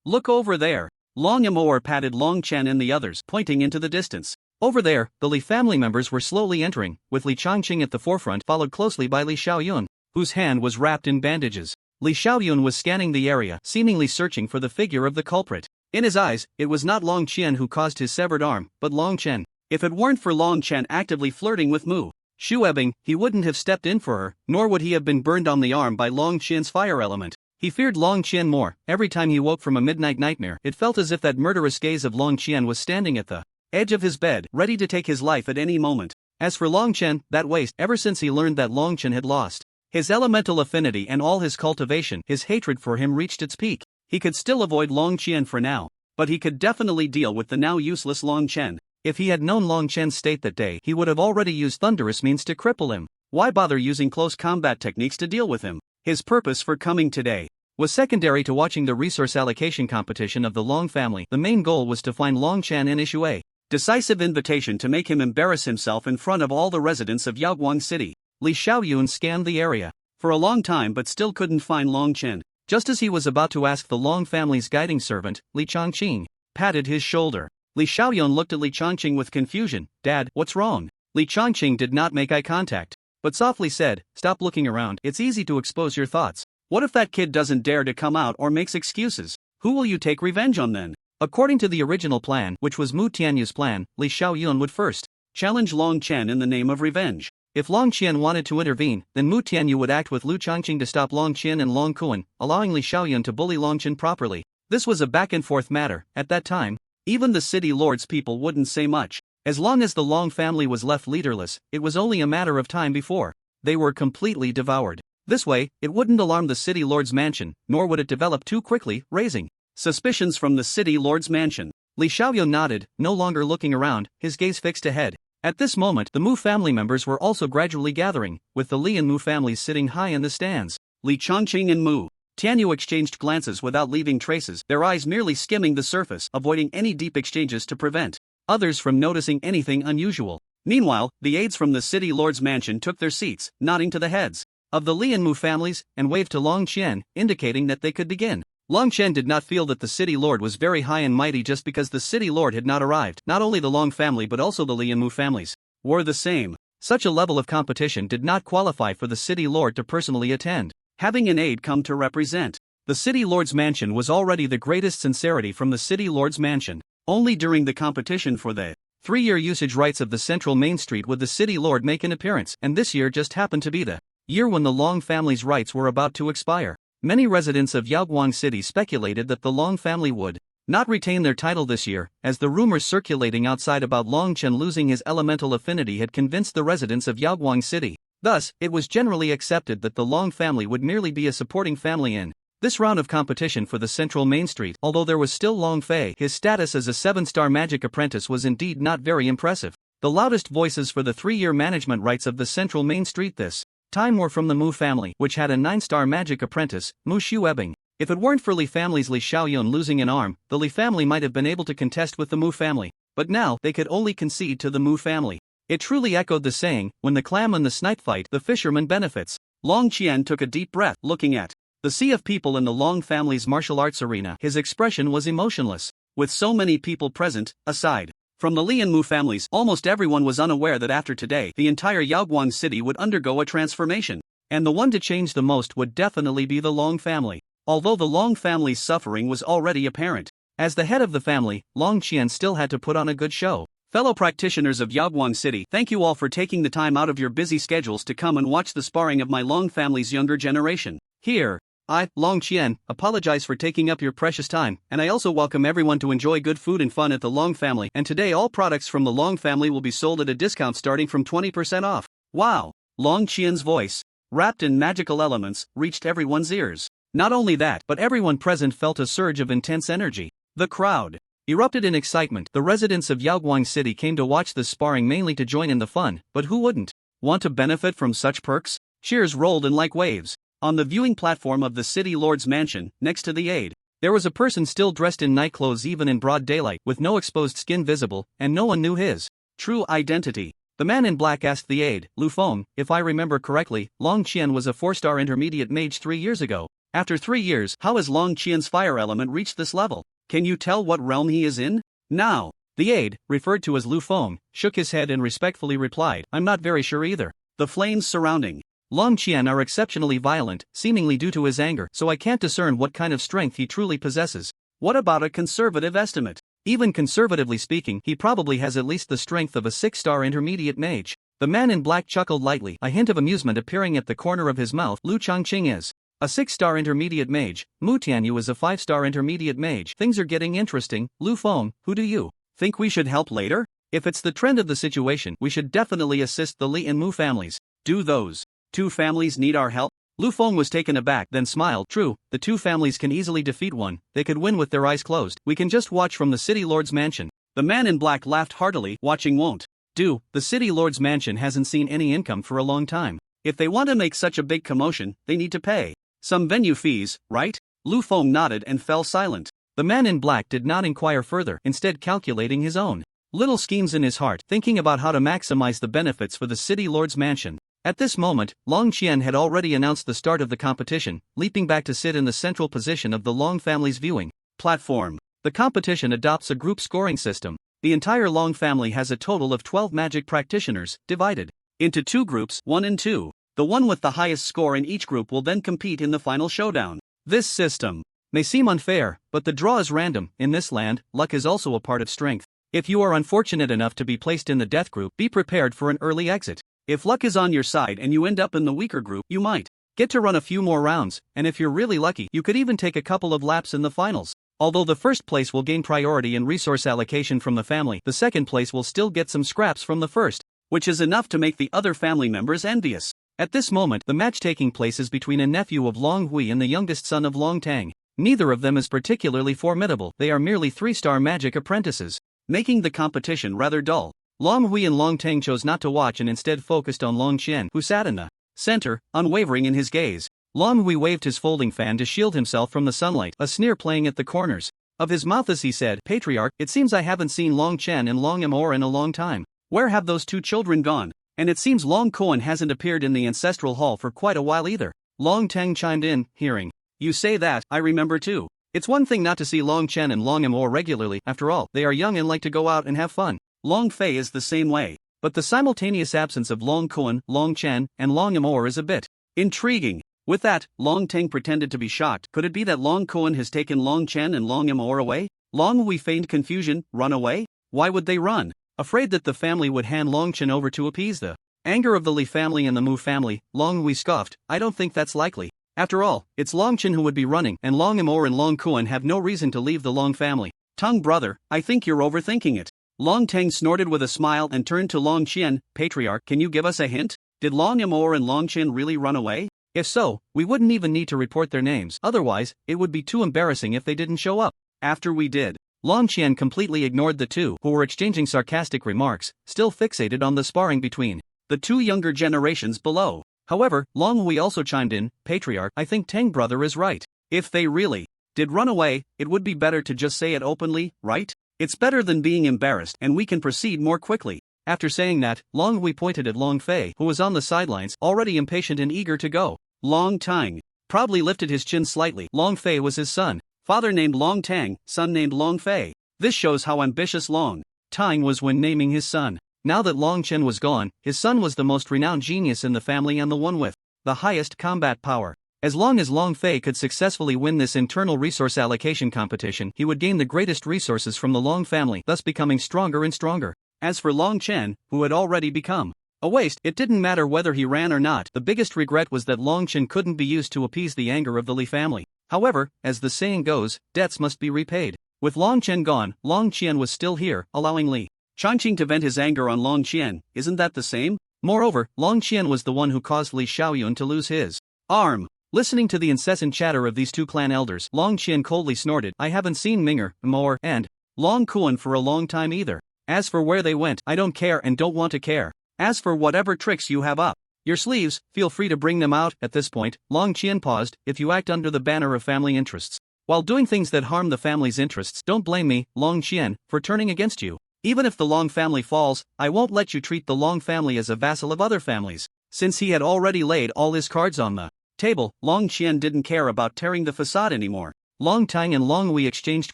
look over there." Long Amour patted Long Chen and the others, pointing into the distance. Over there, the Li family members were slowly entering, with Li Changqing at the forefront, followed closely by Li Xiaoyun, whose hand was wrapped in bandages. Li Xiaoyun was scanning the area, seemingly searching for the figure of the culprit. In his eyes, it was not Long Qian who caused his severed arm, but Long Chen. If it weren't for Long Chen actively flirting with Mu Shuebing, he wouldn't have stepped in for her, nor would he have been burned on the arm by Long Qian's fire element. He feared Long Qian more. Every time he woke from a midnight nightmare, it felt as if that murderous gaze of Long Qian was standing at the edge of his bed, ready to take his life at any moment. As for Long Chen, that waste, ever since he learned that Long Chen had lost his elemental affinity and all his cultivation, his hatred for him reached its peak. He could still avoid Long Qian for now, but he could definitely deal with the now useless Long Chen. If he had known Long Chen's state that day, he would have already used thunderous means to cripple him. Why bother using close combat techniques to deal with him? His purpose for coming today was secondary to watching the resource allocation competition of the Long family. The main goal was to find Long Chen and issue a decisive invitation to make him embarrass himself in front of all the residents of Yaoguang City. Li Xiaoyun scanned the area for a long time but still couldn't find Long Chen. Just as he was about to ask the Long family's guiding servant, Li Changqing patted his shoulder. Li Xiaoyun looked at Li Changqing with confusion. "Dad, what's wrong?" Li Changqing did not make eye contact, but softly said, "Stop looking around. It's easy to expose your thoughts. What if that kid doesn't dare to come out or makes excuses? Who will you take revenge on then?" According to the original plan, which was Mu Tianyu's plan, Li Xiaoyun would first challenge Long Chen in the name of revenge. If Long Qian wanted to intervene, then Mu Tianyu would act with Lu Changqing to stop Long Qian and Long Kuan, allowing Li Xiaoyun to bully Long Chen properly. This was a back-and-forth matter. At that time, even the city lord's people wouldn't say much. As long as the Long family was left leaderless, it was only a matter of time before they were completely devoured. This way, it wouldn't alarm the city lord's mansion, nor would it develop too quickly, raising suspicions from the city lord's mansion. Li Xiaoyun nodded, no longer looking around, his gaze fixed ahead. At this moment, the Mu family members were also gradually gathering, with the Li and Mu families sitting high in the stands. Li Changqing and Mu Tianyu exchanged glances without leaving traces, their eyes merely skimming the surface, avoiding any deep exchanges to prevent others from noticing anything unusual. Meanwhile, the aides from the city lord's mansion took their seats, nodding to the heads of the Li and Mu families, and waved to Long Qian, indicating that they could begin. Long Qian did not feel that the city lord was very high and mighty just because the city lord had not arrived. Not only the Long family but also the Li and Mu families were the same. Such a level of competition did not qualify for the city lord to personally attend. Having an aide come to represent the city lord's mansion was already the greatest sincerity from the city lord's mansion. Only during the competition for the 3-year usage rights of the central main street would the city lord make an appearance, and this year just happened to be the year when the Long family's rights were about to expire. Many residents of Yaoguang City speculated that the Long family would not retain their title this year, as the rumors circulating outside about Long Chen losing his elemental affinity had convinced the residents of Yaoguang City. Thus, it was generally accepted that the Long family would merely be a supporting family in this round of competition for the central main street. Although there was still Long Fei, his status as a 7-star magic apprentice was indeed not very impressive. The loudest voices for the 3-year management rights of the central main street this time were from the Mu family, which had a 9-star magic apprentice, Mu Shuebing. If it weren't for Li family's Li Xiaoyun losing an arm, the Li family might have been able to contest with the Mu family, but now they could only concede to the Mu family. It truly echoed the saying, when the clam and the snipe fight, the fisherman benefits. Long Qian took a deep breath, looking at the sea of people in the Long family's martial arts arena. His expression was emotionless. With so many people present, aside from the Li and Mu families, almost everyone was unaware that after today, the entire Yaoguang city would undergo a transformation. And the one to change the most would definitely be the Long family. Although the Long family's suffering was already apparent, as the head of the family, Long Qian still had to put on a good show. Fellow practitioners of Yaoguang City, thank you all for taking the time out of your busy schedules to come and watch the sparring of my Long family's younger generation. Here, I, Long Qian, apologize for taking up your precious time, and I also welcome everyone to enjoy good food and fun at the Long family. And today all products from the Long family will be sold at a discount starting from 20% off. Wow! Long Qian's voice, wrapped in magical elements, reached everyone's ears. Not only that, but everyone present felt a surge of intense energy. The crowd erupted in excitement. The residents of Yaoguang City came to watch the sparring mainly to join in the fun, but who wouldn't want to benefit from such perks? Cheers rolled in like waves. On the viewing platform of the city lord's mansion, next to the aide, there was a person still dressed in night clothes even in broad daylight, with no exposed skin visible, and no one knew his true identity. The man in black asked the aide, Lu Feng, if I remember correctly, Long Qian was a 4-star intermediate mage 3 years ago. After 3 years, how has Long Qian's fire element reached this level? Can you tell what realm he is in? Now, the aide, referred to as Lu Feng, shook his head and respectfully replied, I'm not very sure either. The flames surrounding Long Qian are exceptionally violent, seemingly due to his anger, so I can't discern what kind of strength he truly possesses. What about a conservative estimate? Even conservatively speaking, he probably has at least the strength of a 6-star intermediate mage. The man in black chuckled lightly, a hint of amusement appearing at the corner of his mouth. Lu Changqing is a 6-star intermediate mage. Mu Tianyu is a 5-star intermediate mage. Things are getting interesting. Lu Feng, who do you think we should help later? If it's the trend of the situation, we should definitely assist the Li and Mu families. Do those 2 families need our help? Lu Feng was taken aback, then smiled. True, the 2 families can easily defeat one. They could win with their eyes closed. We can just watch from the city lord's mansion. The man in black laughed heartily. Watching won't do. The city lord's mansion hasn't seen any income for a long time. If they want to make such a big commotion, they need to pay some venue fees, right? Lu Feng nodded and fell silent. The man in black did not inquire further, instead calculating his own little schemes in his heart, thinking about how to maximize the benefits for the city lord's mansion. At this moment, Long Qian had already announced the start of the competition, leaping back to sit in the central position of the Long family's viewing platform. The competition adopts a group scoring system. The entire Long family has a total of 12 magic practitioners, divided into 2 groups, 1 and 2. The one with the highest score in each group will then compete in the final showdown. This system may seem unfair, but the draw is random. In this land, luck is also a part of strength. If you are unfortunate enough to be placed in the death group, be prepared for an early exit. If luck is on your side and you end up in the weaker group, you might get to run a few more rounds, and if you're really lucky, you could even take a couple of laps in the finals. Although the first place will gain priority in resource allocation from the family, the second place will still get some scraps from the first, which is enough to make the other family members envious. At this moment, the match taking place is between a nephew of Long Hui and the youngest son of Long Tang. Neither of them is particularly formidable. They are merely 3-star magic apprentices, making the competition rather dull. Long Hui and Long Tang chose not to watch and instead focused on Long Qian, who sat in the center, unwavering in his gaze. Long Hui waved his folding fan to shield himself from the sunlight, a sneer playing at the corners. of his mouth as he said, "Patriarch, it seems I haven't seen Long Chen and Long Amor in a long time. Where have those two children gone? And it seems Long Kuan hasn't appeared in the ancestral hall for quite a while either." Long Tang chimed in, hearing. "You say that, I remember too. It's one thing not to see Long Chen and Long Amor regularly, after all, they are young and like to go out and have fun. Long Fei is the same way. But the simultaneous absence of Long Kuan, Long Chen, and Long Amor is a bit intriguing." With that, Long Teng pretended to be shocked. Could it be that Long Kuan has taken Long Chen and Long Amor away? Long Hui feigned confusion. Run away? Why would they run? Afraid that the family would hand Long Chen over to appease the anger of the Li family and the Mu family. Long Hui scoffed. "I don't think that's likely. After all, it's Long Chen who would be running, and Long Amor and Long Kuan have no reason to leave the Long family." "Tongue brother, I think you're overthinking it." Long Teng snorted with a smile and turned to Long Qian. "Patriarch, can you give us a hint? Did Long Amor and Long Qian really run away? If so, we wouldn't even need to report their names. Otherwise, it would be too embarrassing if they didn't show up." "After we did." Long Qian completely ignored the two, who were exchanging sarcastic remarks, still fixated on the sparring between the two younger generations below. However, Long Hui also chimed in, "Patriarch, I think Tang brother is right. If they really did run away, it would be better to just say it openly, right? It's better than being embarrassed, and we can proceed more quickly." After saying that, Long Hui pointed at Long Fei, who was on the sidelines, already impatient and eager to go. Long Tang proudly lifted his chin slightly. Long Fei was his son. Father named Long Tang, son named Long Fei. This shows how ambitious Long Tang was when naming his son. Now that Long Chen was gone, his son was the most renowned genius in the family and the one with the highest combat power. As long as Long Fei could successfully win this internal resource allocation competition, he would gain the greatest resources from the Long family, thus becoming stronger and stronger. As for Long Chen, who had already become a waste, it didn't matter whether he ran or not. The biggest regret was that Long Chen couldn't be used to appease the anger of the Li family. However, as the saying goes, debts must be repaid. With Long Chen gone, Long Qian was still here, allowing Li Changqing to vent his anger on Long Qian. Isn't that the same? Moreover, Long Qian was the one who caused Li Xiaoyun to lose his arm. Listening to the incessant chatter of these two clan elders, Long Qian coldly snorted, "I haven't seen Minger, Amor, and Long Kuan for a long time either. As for where they went, I don't care and don't want to care. As for whatever tricks you have up your sleeves, feel free to bring them out." At this point, Long Qian paused. "If you act under the banner of family interests, while doing things that harm the family's interests, don't blame me, Long Qian, for turning against you. Even if the Long family falls, I won't let you treat the Long family as a vassal of other families." Since he had already laid all his cards on the table, Long Qian didn't care about tearing the facade anymore. Long Tang and Long Hui exchanged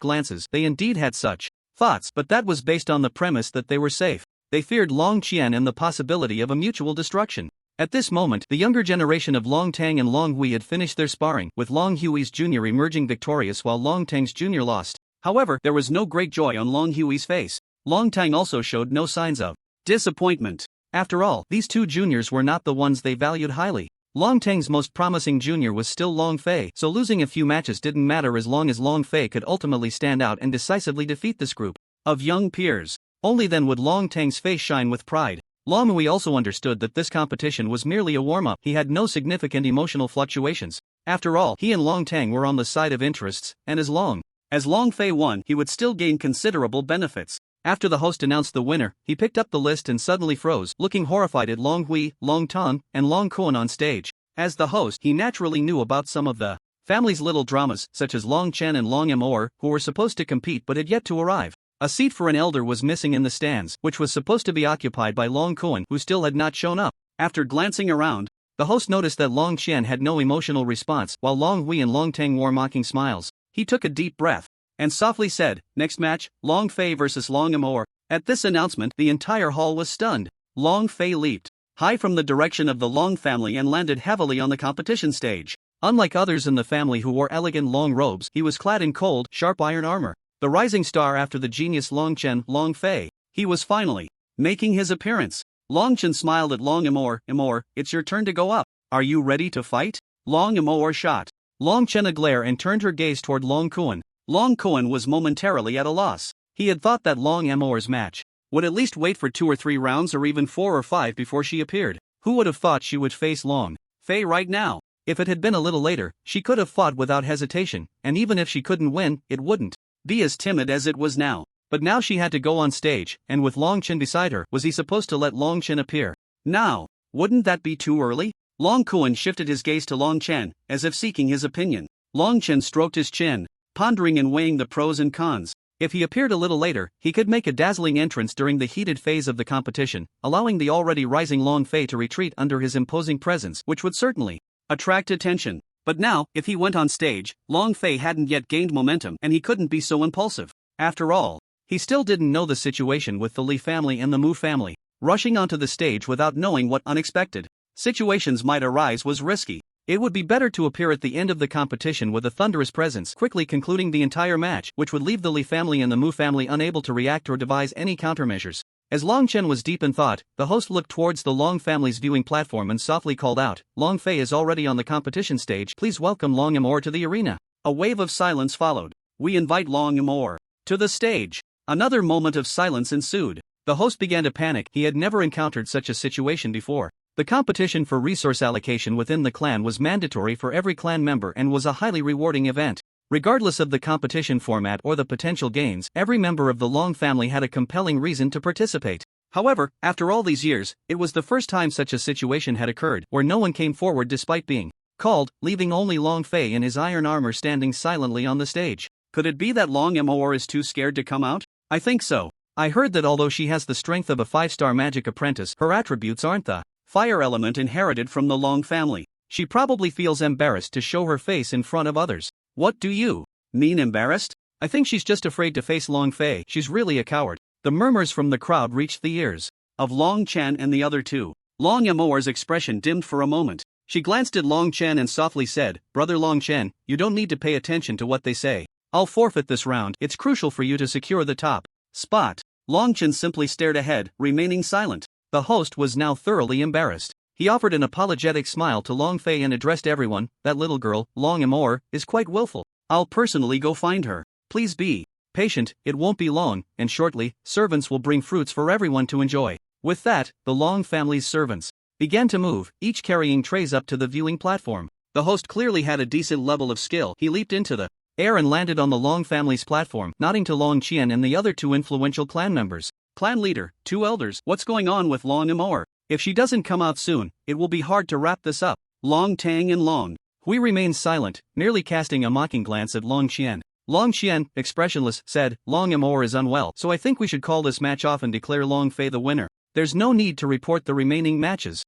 glances. They indeed had such thoughts, but that was based on the premise that they were safe. They feared Long Qian and the possibility of a mutual destruction. At this moment, the younger generation of Long Tang and Long Hui had finished their sparring, with Long Hui's junior emerging victorious while Long Tang's junior lost. However, there was no great joy on Long Hui's face. Long Tang also showed no signs of disappointment. After all, these two juniors were not the ones they valued highly. Long Tang's most promising junior was still Long Fei, so losing a few matches didn't matter as long as Long Fei could ultimately stand out and decisively defeat this group of young peers. Only then would Long Tang's face shine with pride. Long Hui also understood that this competition was merely a warm-up. He had no significant emotional fluctuations. After all, he and Long Tang were on the side of interests, and as long as Long Fei won, he would still gain considerable benefits. After the host announced the winner, he picked up the list and suddenly froze, looking horrified at Long Hui, Long Tang, and Long Kuan on stage. As the host, he naturally knew about some of the family's little dramas, such as Long Chen and Long Amor, who were supposed to compete but had yet to arrive. A seat for an elder was missing in the stands, which was supposed to be occupied by Long Kuan, who still had not shown up. After glancing around, the host noticed that Long Qian had no emotional response, while Long Hui and Long Tang wore mocking smiles. He took a deep breath and softly said, "Next match, Long Fei versus Long Amor." At this announcement, the entire hall was stunned. Long Fei leaped high from the direction of the Long family and landed heavily on the competition stage. Unlike others in the family who wore elegant long robes, he was clad in cold, sharp iron armor. The rising star after the genius Long Chen, Long Fei. He was finally making his appearance. Long Chen smiled at Long Amor. "Amor, it's your turn to go up. Are you ready to fight?" Long Amor shot Long Chen a glare and turned her gaze toward Long Kuan. Long Kuan was momentarily at a loss. He had thought that Long Amor's match would at least wait for 2 or 3 rounds or even 4 or 5 before she appeared. Who would have thought she would face Long Fei right now? If it had been a little later, she could have fought without hesitation, and even if she couldn't win, it wouldn't be as timid as it was now. But now she had to go on stage, and with Long Chen beside her, was he supposed to let Long Chen appear now? Wouldn't that be too early? Long Kuan shifted his gaze to Long Chen, as if seeking his opinion. Long Chen stroked his chin. pondering and weighing the pros and cons. If he appeared a little later, he could make a dazzling entrance during the heated phase of the competition, allowing the already rising Long Fei to retreat under his imposing presence, which would certainly attract attention. But now, if he went on stage, Long Fei hadn't yet gained momentum and he couldn't be so impulsive. After all, he still didn't know the situation with the Li family and the Mu family. Rushing onto the stage without knowing what unexpected situations might arise was risky. It would be better to appear at the end of the competition with a thunderous presence, quickly concluding the entire match, which would leave the Li family and the Mu family unable to react or devise any countermeasures. As Long Chen was deep in thought, the host looked towards the Long family's viewing platform and softly called out, "Long Fei is already on the competition stage, please welcome Long Amour to the arena." A wave of silence followed. "We invite Long Amour to the stage." Another moment of silence ensued. The host began to panic, he had never encountered such a situation before. The competition for resource allocation within the clan was mandatory for every clan member and was a highly rewarding event. Regardless of the competition format or the potential gains, every member of the Long family had a compelling reason to participate. However, after all these years, it was the first time such a situation had occurred, where no one came forward despite being called, leaving only Long Fei in his iron armor standing silently on the stage. Could it be that Long Amour is too scared to come out? I think so. I heard that although she has the strength of a 5-star magic apprentice, her attributes aren't the fire element inherited from the Long family. She probably feels embarrassed to show her face in front of others. What do you mean, embarrassed? I think she's just afraid to face Long Fei. She's really a coward. The murmurs from the crowd reached the ears of Long Chen and the other two. Long Amour's expression dimmed for a moment. She glanced at Long Chen and softly said, "Brother Long Chen, you don't need to pay attention to what they say. I'll forfeit this round. It's crucial for you to secure the top spot." Long Chen simply stared ahead, remaining silent. The host was now thoroughly embarrassed. He offered an apologetic smile to Long Fei and addressed everyone, "That little girl, Long Amour, is quite willful. I'll personally go find her. Please be patient, it won't be long, and shortly, servants will bring fruits for everyone to enjoy." With that, the Long family's servants began to move, each carrying trays up to the viewing platform. The host clearly had a decent level of skill. He leaped into the air and landed on the Long family's platform, nodding to Long Qian and the other two influential clan members. "Clan leader, two elders, what's going on with Long Amour? If she doesn't come out soon, it will be hard to wrap this up." Long Tang and Long Hui remained silent, merely casting a mocking glance at Long Qian. Long Qian, expressionless, said, "Long Amour is unwell, so I think we should call this match off and declare Long Fei the winner. There's no need to report the remaining matches."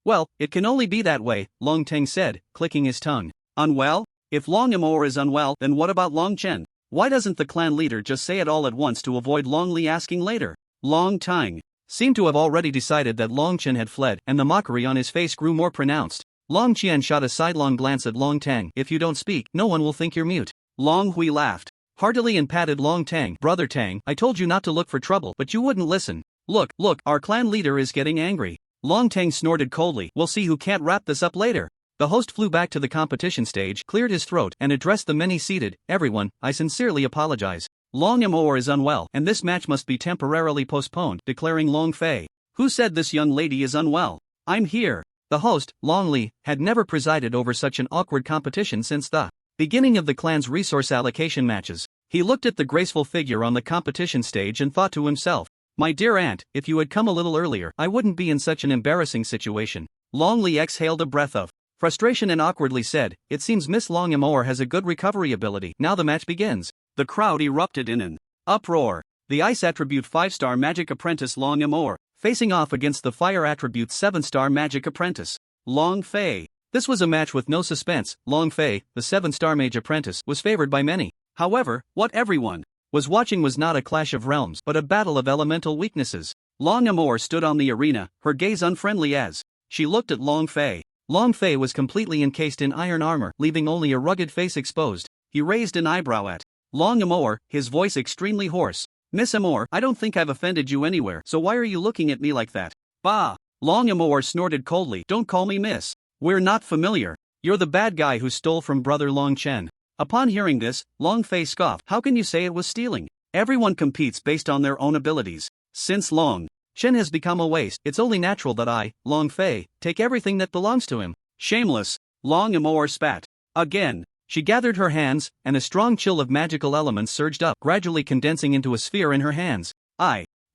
Well, it can only be that way," Long Tang said, clicking his tongue. "Unwell? If Long Amour is unwell, then what about Long Chen? Why doesn't the clan leader just say it all at once to avoid Long Li asking later?" Long Tang seemed to have already decided that Long Chen had fled, and the mockery on his face grew more pronounced. Long Qian shot a sidelong glance at Long Tang. "If you don't speak, no one will think you're mute." Long Hui laughed heartily and patted Long Tang. "Brother Tang, I told you not to look for trouble, but you wouldn't listen. Look, our clan leader is getting angry." Long Tang snorted coldly. "We'll see who can't wrap this up later." The host flew back to the competition stage, cleared his throat, and addressed the many seated. "Everyone, I sincerely apologize. Long Amour is unwell, and this match must be temporarily postponed," declaring Long Fei. "Who said this young lady is unwell? I'm here." The host, Long Li, had never presided over such an awkward competition since the beginning of the clan's resource allocation matches. He looked at the graceful figure on the competition stage and thought to himself, "My dear aunt, if you had come a little earlier, I wouldn't be in such an embarrassing situation." Long Li exhaled a breath of frustration and awkwardly said, "It seems Miss Long Amour has a good recovery ability. Now the match begins." The crowd erupted in an uproar. The ice attribute 5-star magic apprentice Long Amour, facing off against the fire attribute 7-star magic apprentice Long Fei. This was a match with no suspense. Long Fei, the 7-star mage apprentice, was favored by many. However, what everyone was watching was not a clash of realms, but a battle of elemental weaknesses. Long Amour stood on the arena, her gaze unfriendly as she looked at Long Fei. Long Fei was completely encased in iron armor, leaving only a rugged face exposed. He raised an eyebrow at Long Amour, his voice extremely hoarse. "Miss Amour, I don't think I've offended you anywhere, so why are you looking at me like that?" "Bah!" Long Amour snorted coldly. "Don't call me miss. We're not familiar. You're the bad guy who stole from brother Long Chen." Upon hearing this, Long Fei scoffed. "How can you say it was stealing? Everyone competes based on their own abilities. Since Long Chen has become a waste, it's only natural that I, Long Fei, take everything that belongs to him." "Shameless!" Long Amour spat again. She gathered her hands, and a strong chill of magical elements surged up, gradually condensing into a sphere in her hands.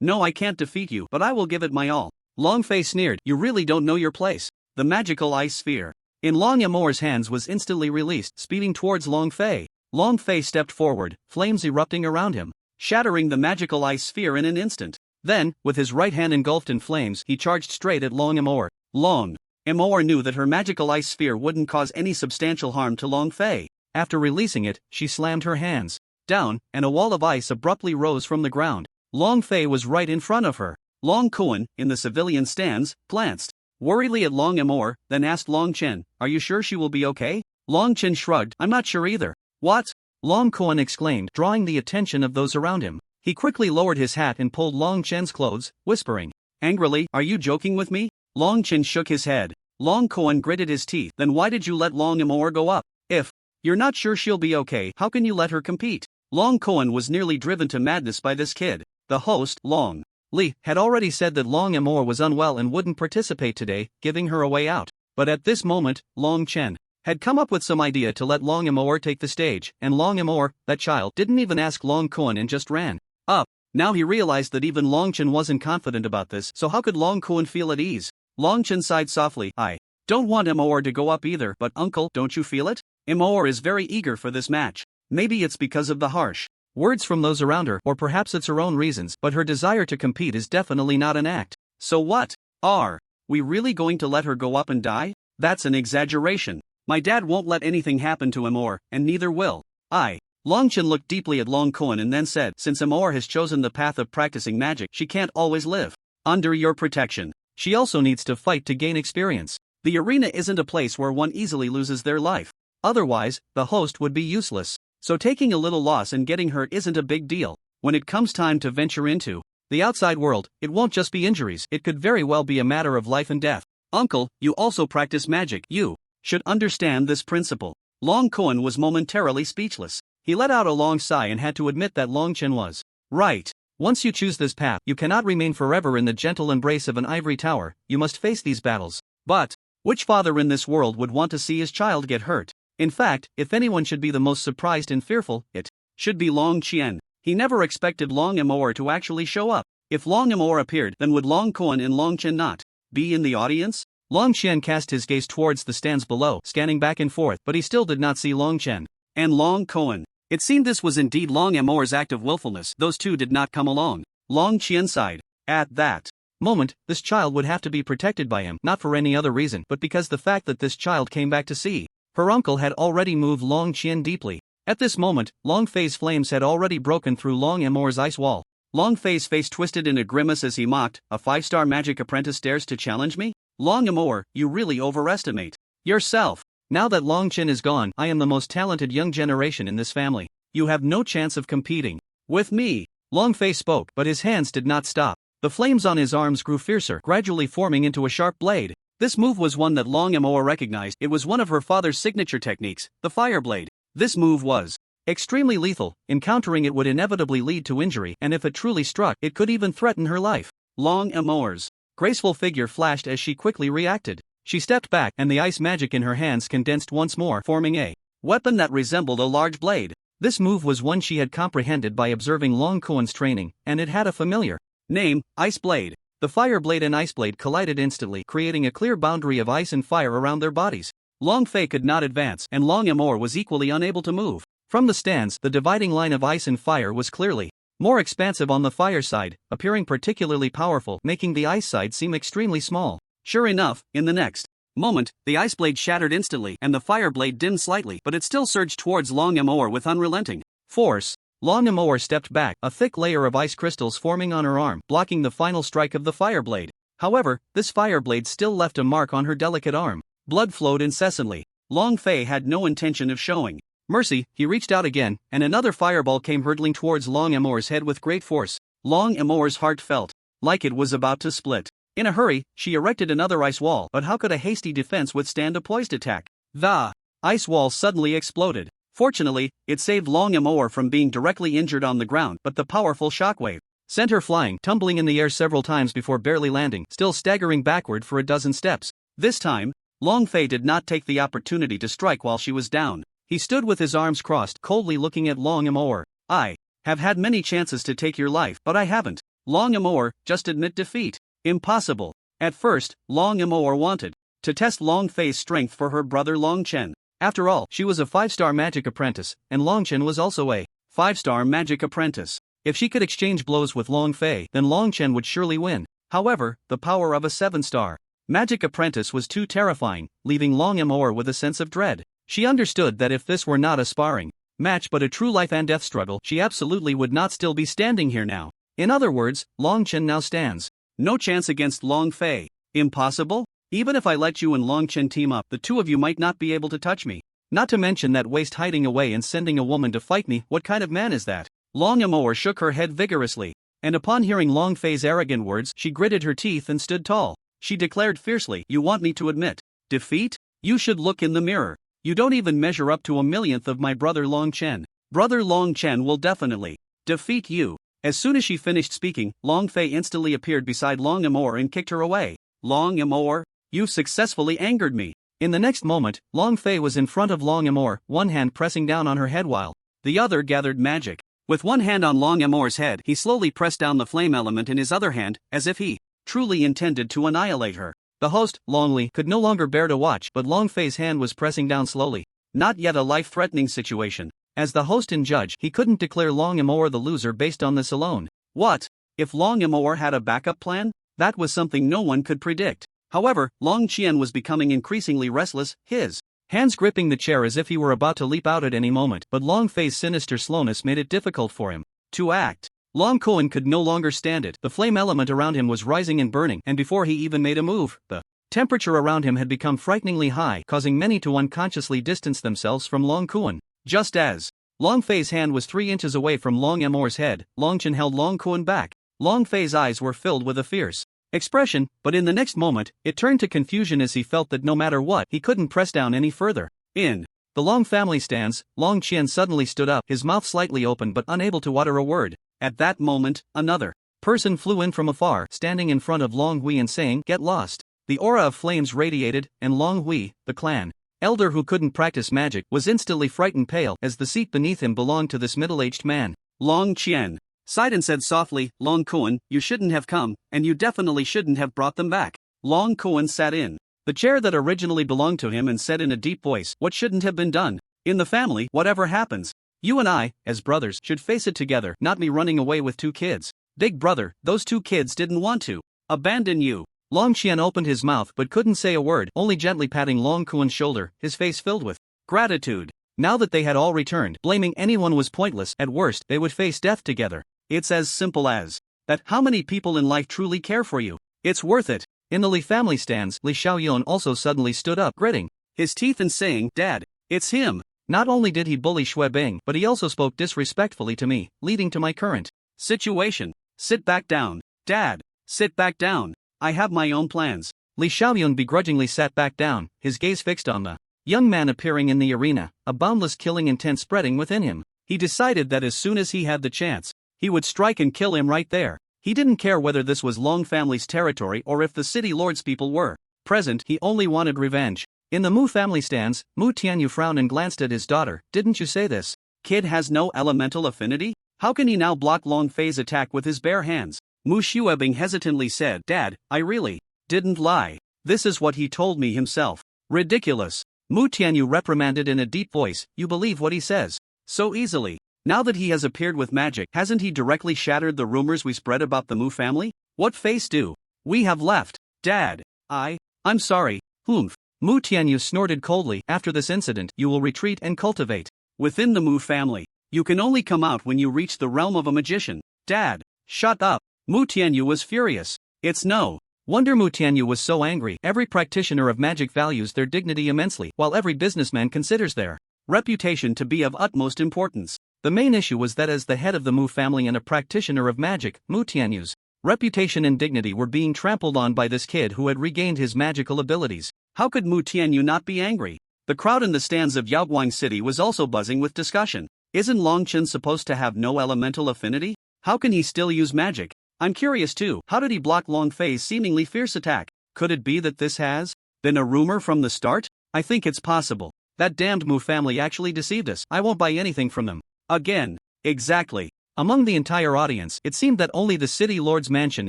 No, I can't defeat you, but I will give it my all." Long Fei sneered. "You really don't know your place." The magical ice sphere in Long Amour's hands was instantly released, speeding towards Long Fei. Long Fei stepped forward, flames erupting around him, shattering the magical ice sphere in an instant. Then, with his right hand engulfed in flames, he charged straight at Long Amour. Long Amour knew that her magical ice sphere wouldn't cause any substantial harm to Long Fei. After releasing it, she slammed her hands down, and a wall of ice abruptly rose from the ground. Long Fei was right in front of her. Long Kuan, in the civilian stands, glanced worriedly at Long Amour, then asked Long Chen, "Are you sure she will be okay?" Long Chen shrugged, "I'm not sure either." "What?" Long Kuan exclaimed, drawing the attention of those around him. He quickly lowered his hat and pulled Long Chen's clothes, whispering angrily, "Are you joking with me?" Long Chen shook his head. Long Kuan gritted his teeth. "Then why did you let Long Amour go up? If you're not sure she'll be okay, how can you let her compete?" Long Kuan was nearly driven to madness by this kid. The host, Long Li, had already said that Long Amour was unwell and wouldn't participate today, giving her a way out. But at this moment, Long Chen had come up with some idea to let Long Amour take the stage, and Long Amour, that child, didn't even ask Long Kuan and just ran up. Now he realized that even Long Chen wasn't confident about this, so how could Long Kuan feel at ease? Long Chen sighed softly. "I don't want Amour to go up either, but uncle, don't you feel it? Amour is very eager for this match. Maybe it's because of the harsh words from those around her, or perhaps it's her own reasons, but her desire to compete is definitely not an act. So what? Are we really going to let her go up and die? That's an exaggeration. My dad won't let anything happen to Amour, and neither will I." Long Chen looked deeply at Long Kuan and then said, "Since Amour has chosen the path of practicing magic, she can't always live under your protection. She also needs to fight to gain experience. The arena isn't a place where one easily loses their life. Otherwise, the host would be useless. So taking a little loss and getting hurt isn't a big deal. When it comes time to venture into the outside world, it won't just be injuries, it could very well be a matter of life and death. Uncle, you also practice magic. You should understand this principle." Long Kuan was momentarily speechless. He let out a long sigh and had to admit that Long Chen was right. Once you choose this path, you cannot remain forever in the gentle embrace of an ivory tower, you must face these battles. But which father in this world would want to see his child get hurt? In fact, if anyone should be the most surprised and fearful, it should be Long Qian. He never expected Long Amour to actually show up. If Long Amour appeared, then would Long Kuan and Long Chen not be in the audience? Long Qian cast his gaze towards the stands below, scanning back and forth, but he still did not see Long Chen and Long Kuan. It seemed this was indeed Long Amour's act of willfulness. Those two did not come along. Long Qian sighed. At that moment, this child would have to be protected by him, not for any other reason, but because the fact that this child came back to see her uncle had already moved Long Qian deeply. At this moment, Long Fei's flames had already broken through Long Amour's ice wall. Long Fei's face twisted in a grimace as he mocked, "A 5-star magic apprentice dares to challenge me? Long Amour, you really overestimate yourself. Now that Long Chen is gone, I am the most talented young generation in this family. You have no chance of competing with me." Long Fei spoke, but his hands did not stop. The flames on his arms grew fiercer, gradually forming into a sharp blade. This move was one that Long Amour recognized. It was one of her father's signature techniques, the fire blade. This move was extremely lethal. Encountering it would inevitably lead to injury, and if it truly struck, it could even threaten her life. Long Amour's graceful figure flashed as she quickly reacted. She stepped back, and the ice magic in her hands condensed once more, forming a weapon that resembled a large blade. This move was one she had comprehended by observing Long Kuan's training, and it had a familiar name, Ice Blade. The fire blade and ice blade collided instantly, creating a clear boundary of ice and fire around their bodies. Long Fei could not advance, and Long Amour was equally unable to move. From the stands, the dividing line of ice and fire was clearly more expansive on the fire side, appearing particularly powerful, making the ice side seem extremely small. Sure enough, in the next moment, the ice blade shattered instantly, and the fire blade dimmed slightly, but it still surged towards Long Amour with unrelenting force. Long Amour stepped back, a thick layer of ice crystals forming on her arm, blocking the final strike of the fire blade. However, this fire blade still left a mark on her delicate arm. Blood flowed incessantly. Long Fei had no intention of showing mercy. He reached out again, and another fireball came hurtling towards Long Amour's head with great force. Long Amour's heart felt like it was about to split. In a hurry, she erected another ice wall, but how could a hasty defense withstand a poised attack? The ice wall suddenly exploded. Fortunately, it saved Long Amour from being directly injured on the ground, but the powerful shockwave sent her flying, tumbling in the air several times before barely landing, still staggering backward for a dozen steps. This time, Long Fei did not take the opportunity to strike while she was down. He stood with his arms crossed, coldly looking at Long Amour. "I have had many chances to take your life, but I haven't. Long Amour, just admit defeat." Impossible. At first, Long Amour wanted to test Long Fei's strength for her brother Long Chen. After all, she was a 5-star magic apprentice, and Long Chen was also a 5-star magic apprentice. If she could exchange blows with Long Fei, then Long Chen would surely win. However, the power of a 7-star magic apprentice was too terrifying, leaving Long Amour with a sense of dread. She understood that if this were not a sparring match but a true life and death struggle, she absolutely would not still be standing here now. In other words, Long Chen now stands no chance against Long Fei. Impossible? Even if I let you and Long Chen team up, the two of you might not be able to touch me. Not to mention that waste hiding away and sending a woman to fight me. What kind of man is that? Long Amour shook her head vigorously, and upon hearing Long Fei's arrogant words, she gritted her teeth and stood tall. She declared fiercely, "You want me to admit defeat? You should look in the mirror. You don't even measure up to a millionth of my brother Long Chen. Brother Long Chen will definitely defeat you." As soon as she finished speaking, Long Fei instantly appeared beside Long Amour and kicked her away. "Long Amour, you've successfully angered me." In the next moment, Long Fei was in front of Long Amour, one hand pressing down on her head while the other gathered magic. With one hand on Long Amour's head, he slowly pressed down the flame element in his other hand, as if he truly intended to annihilate her. The host, Long Li, could no longer bear to watch, but Long Fei's hand was pressing down slowly. Not yet a life-threatening situation. As the host and judge, he couldn't declare Long Amour the loser based on this alone. What if Long Amour had a backup plan? That was something no one could predict. However, Long Qian was becoming increasingly restless, his hands gripping the chair as if he were about to leap out at any moment, but Long Fei's sinister slowness made it difficult for him to act. Long Kuan could no longer stand it. The flame element around him was rising and burning, and before he even made a move, the temperature around him had become frighteningly high, causing many to unconsciously distance themselves from Long Kuan. Just as Long Fei's hand was 3 inches away from Long Amour's head, Long Chen held Long Kuan back. Long Fei's eyes were filled with a fierce expression, but in the next moment, it turned to confusion as he felt that no matter what, he couldn't press down any further. In the Long family stands, Long Qian suddenly stood up, his mouth slightly open but unable to utter a word. At that moment, another person flew in from afar, standing in front of Long Hui and saying, "Get lost." The aura of flames radiated, and Long Hui, the clan elder who couldn't practice magic, was instantly frightened pale, as the seat beneath him belonged to this middle-aged man. Long Qian sighed and said softly, "Long Kuan, you shouldn't have come, and you definitely shouldn't have brought them back." Long Kuan sat in the chair that originally belonged to him and said in a deep voice, "What shouldn't have been done? In the family, whatever happens, you and I, as brothers, should face it together, not me running away with 2 kids. Big brother, those 2 kids didn't want to abandon you." Long Qian opened his mouth but couldn't say a word, only gently patting Long Kuan's shoulder, his face filled with gratitude. Now that they had all returned, blaming anyone was pointless. At worst, they would face death together. It's as simple as that. How many people in life truly care for you? It's worth it. In the Li family stands, Li Xiaoyun also suddenly stood up, gritting his teeth and saying, "Dad, it's him. Not only did he bully Xue Bing, but he also spoke disrespectfully to me, leading to my current situation. Sit back down. Dad, sit back down. I have my own plans." Li Xiaoyun begrudgingly sat back down, his gaze fixed on the young man appearing in the arena, a boundless killing intent spreading within him. He decided that as soon as he had the chance, he would strike and kill him right there. He didn't care whether this was Long family's territory or if the city lord's people were present, he only wanted revenge. In the Mu family stands, Mu Tianyu frowned and glanced at his daughter. "Didn't you say this kid has no elemental affinity? How can he now block Long Fei's attack with his bare hands?" Mu Xuebing hesitantly said, "Dad, I really didn't lie. This is what he told me himself." "Ridiculous." Mu Tianyu reprimanded in a deep voice, "You believe what he says so easily? Now that he has appeared with magic, hasn't he directly shattered the rumors we spread about the Mu family? What face do we have left? Dad, I'm sorry." "Humph." Mu Tianyu snorted coldly. "After this incident, you will retreat and cultivate within the Mu family. You can only come out when you reach the realm of a magician." "Dad, shut up." Mu Tianyu was furious. It's no wonder Mu Tianyu was so angry. Every practitioner of magic values their dignity immensely, while every businessman considers their reputation to be of utmost importance. The main issue was that as the head of the Mu family and a practitioner of magic, Mu Tianyu's reputation and dignity were being trampled on by this kid who had regained his magical abilities. How could Mu Tianyu not be angry? The crowd in the stands of Yaoguang City was also buzzing with discussion. Isn't Long Chen supposed to have no elemental affinity? How can he still use magic? I'm curious too, how did he block Long Fei's seemingly fierce attack? Could it be that this has been a rumor from the start? I think it's possible. That damned Mu family actually deceived us. I won't buy anything from them again. Exactly. Among the entire audience, it seemed that only the city lord's mansion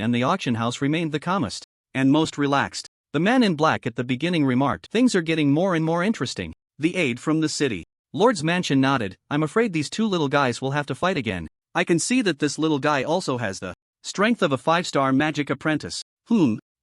and the auction house remained the calmest and most relaxed. The man in black at the beginning remarked, "Things are getting more and more interesting." The aide from the city. Lord's Mansion nodded. I'm afraid these two little guys will have to fight again. I can see that this little guy also has the strength of a 5-star magic apprentice.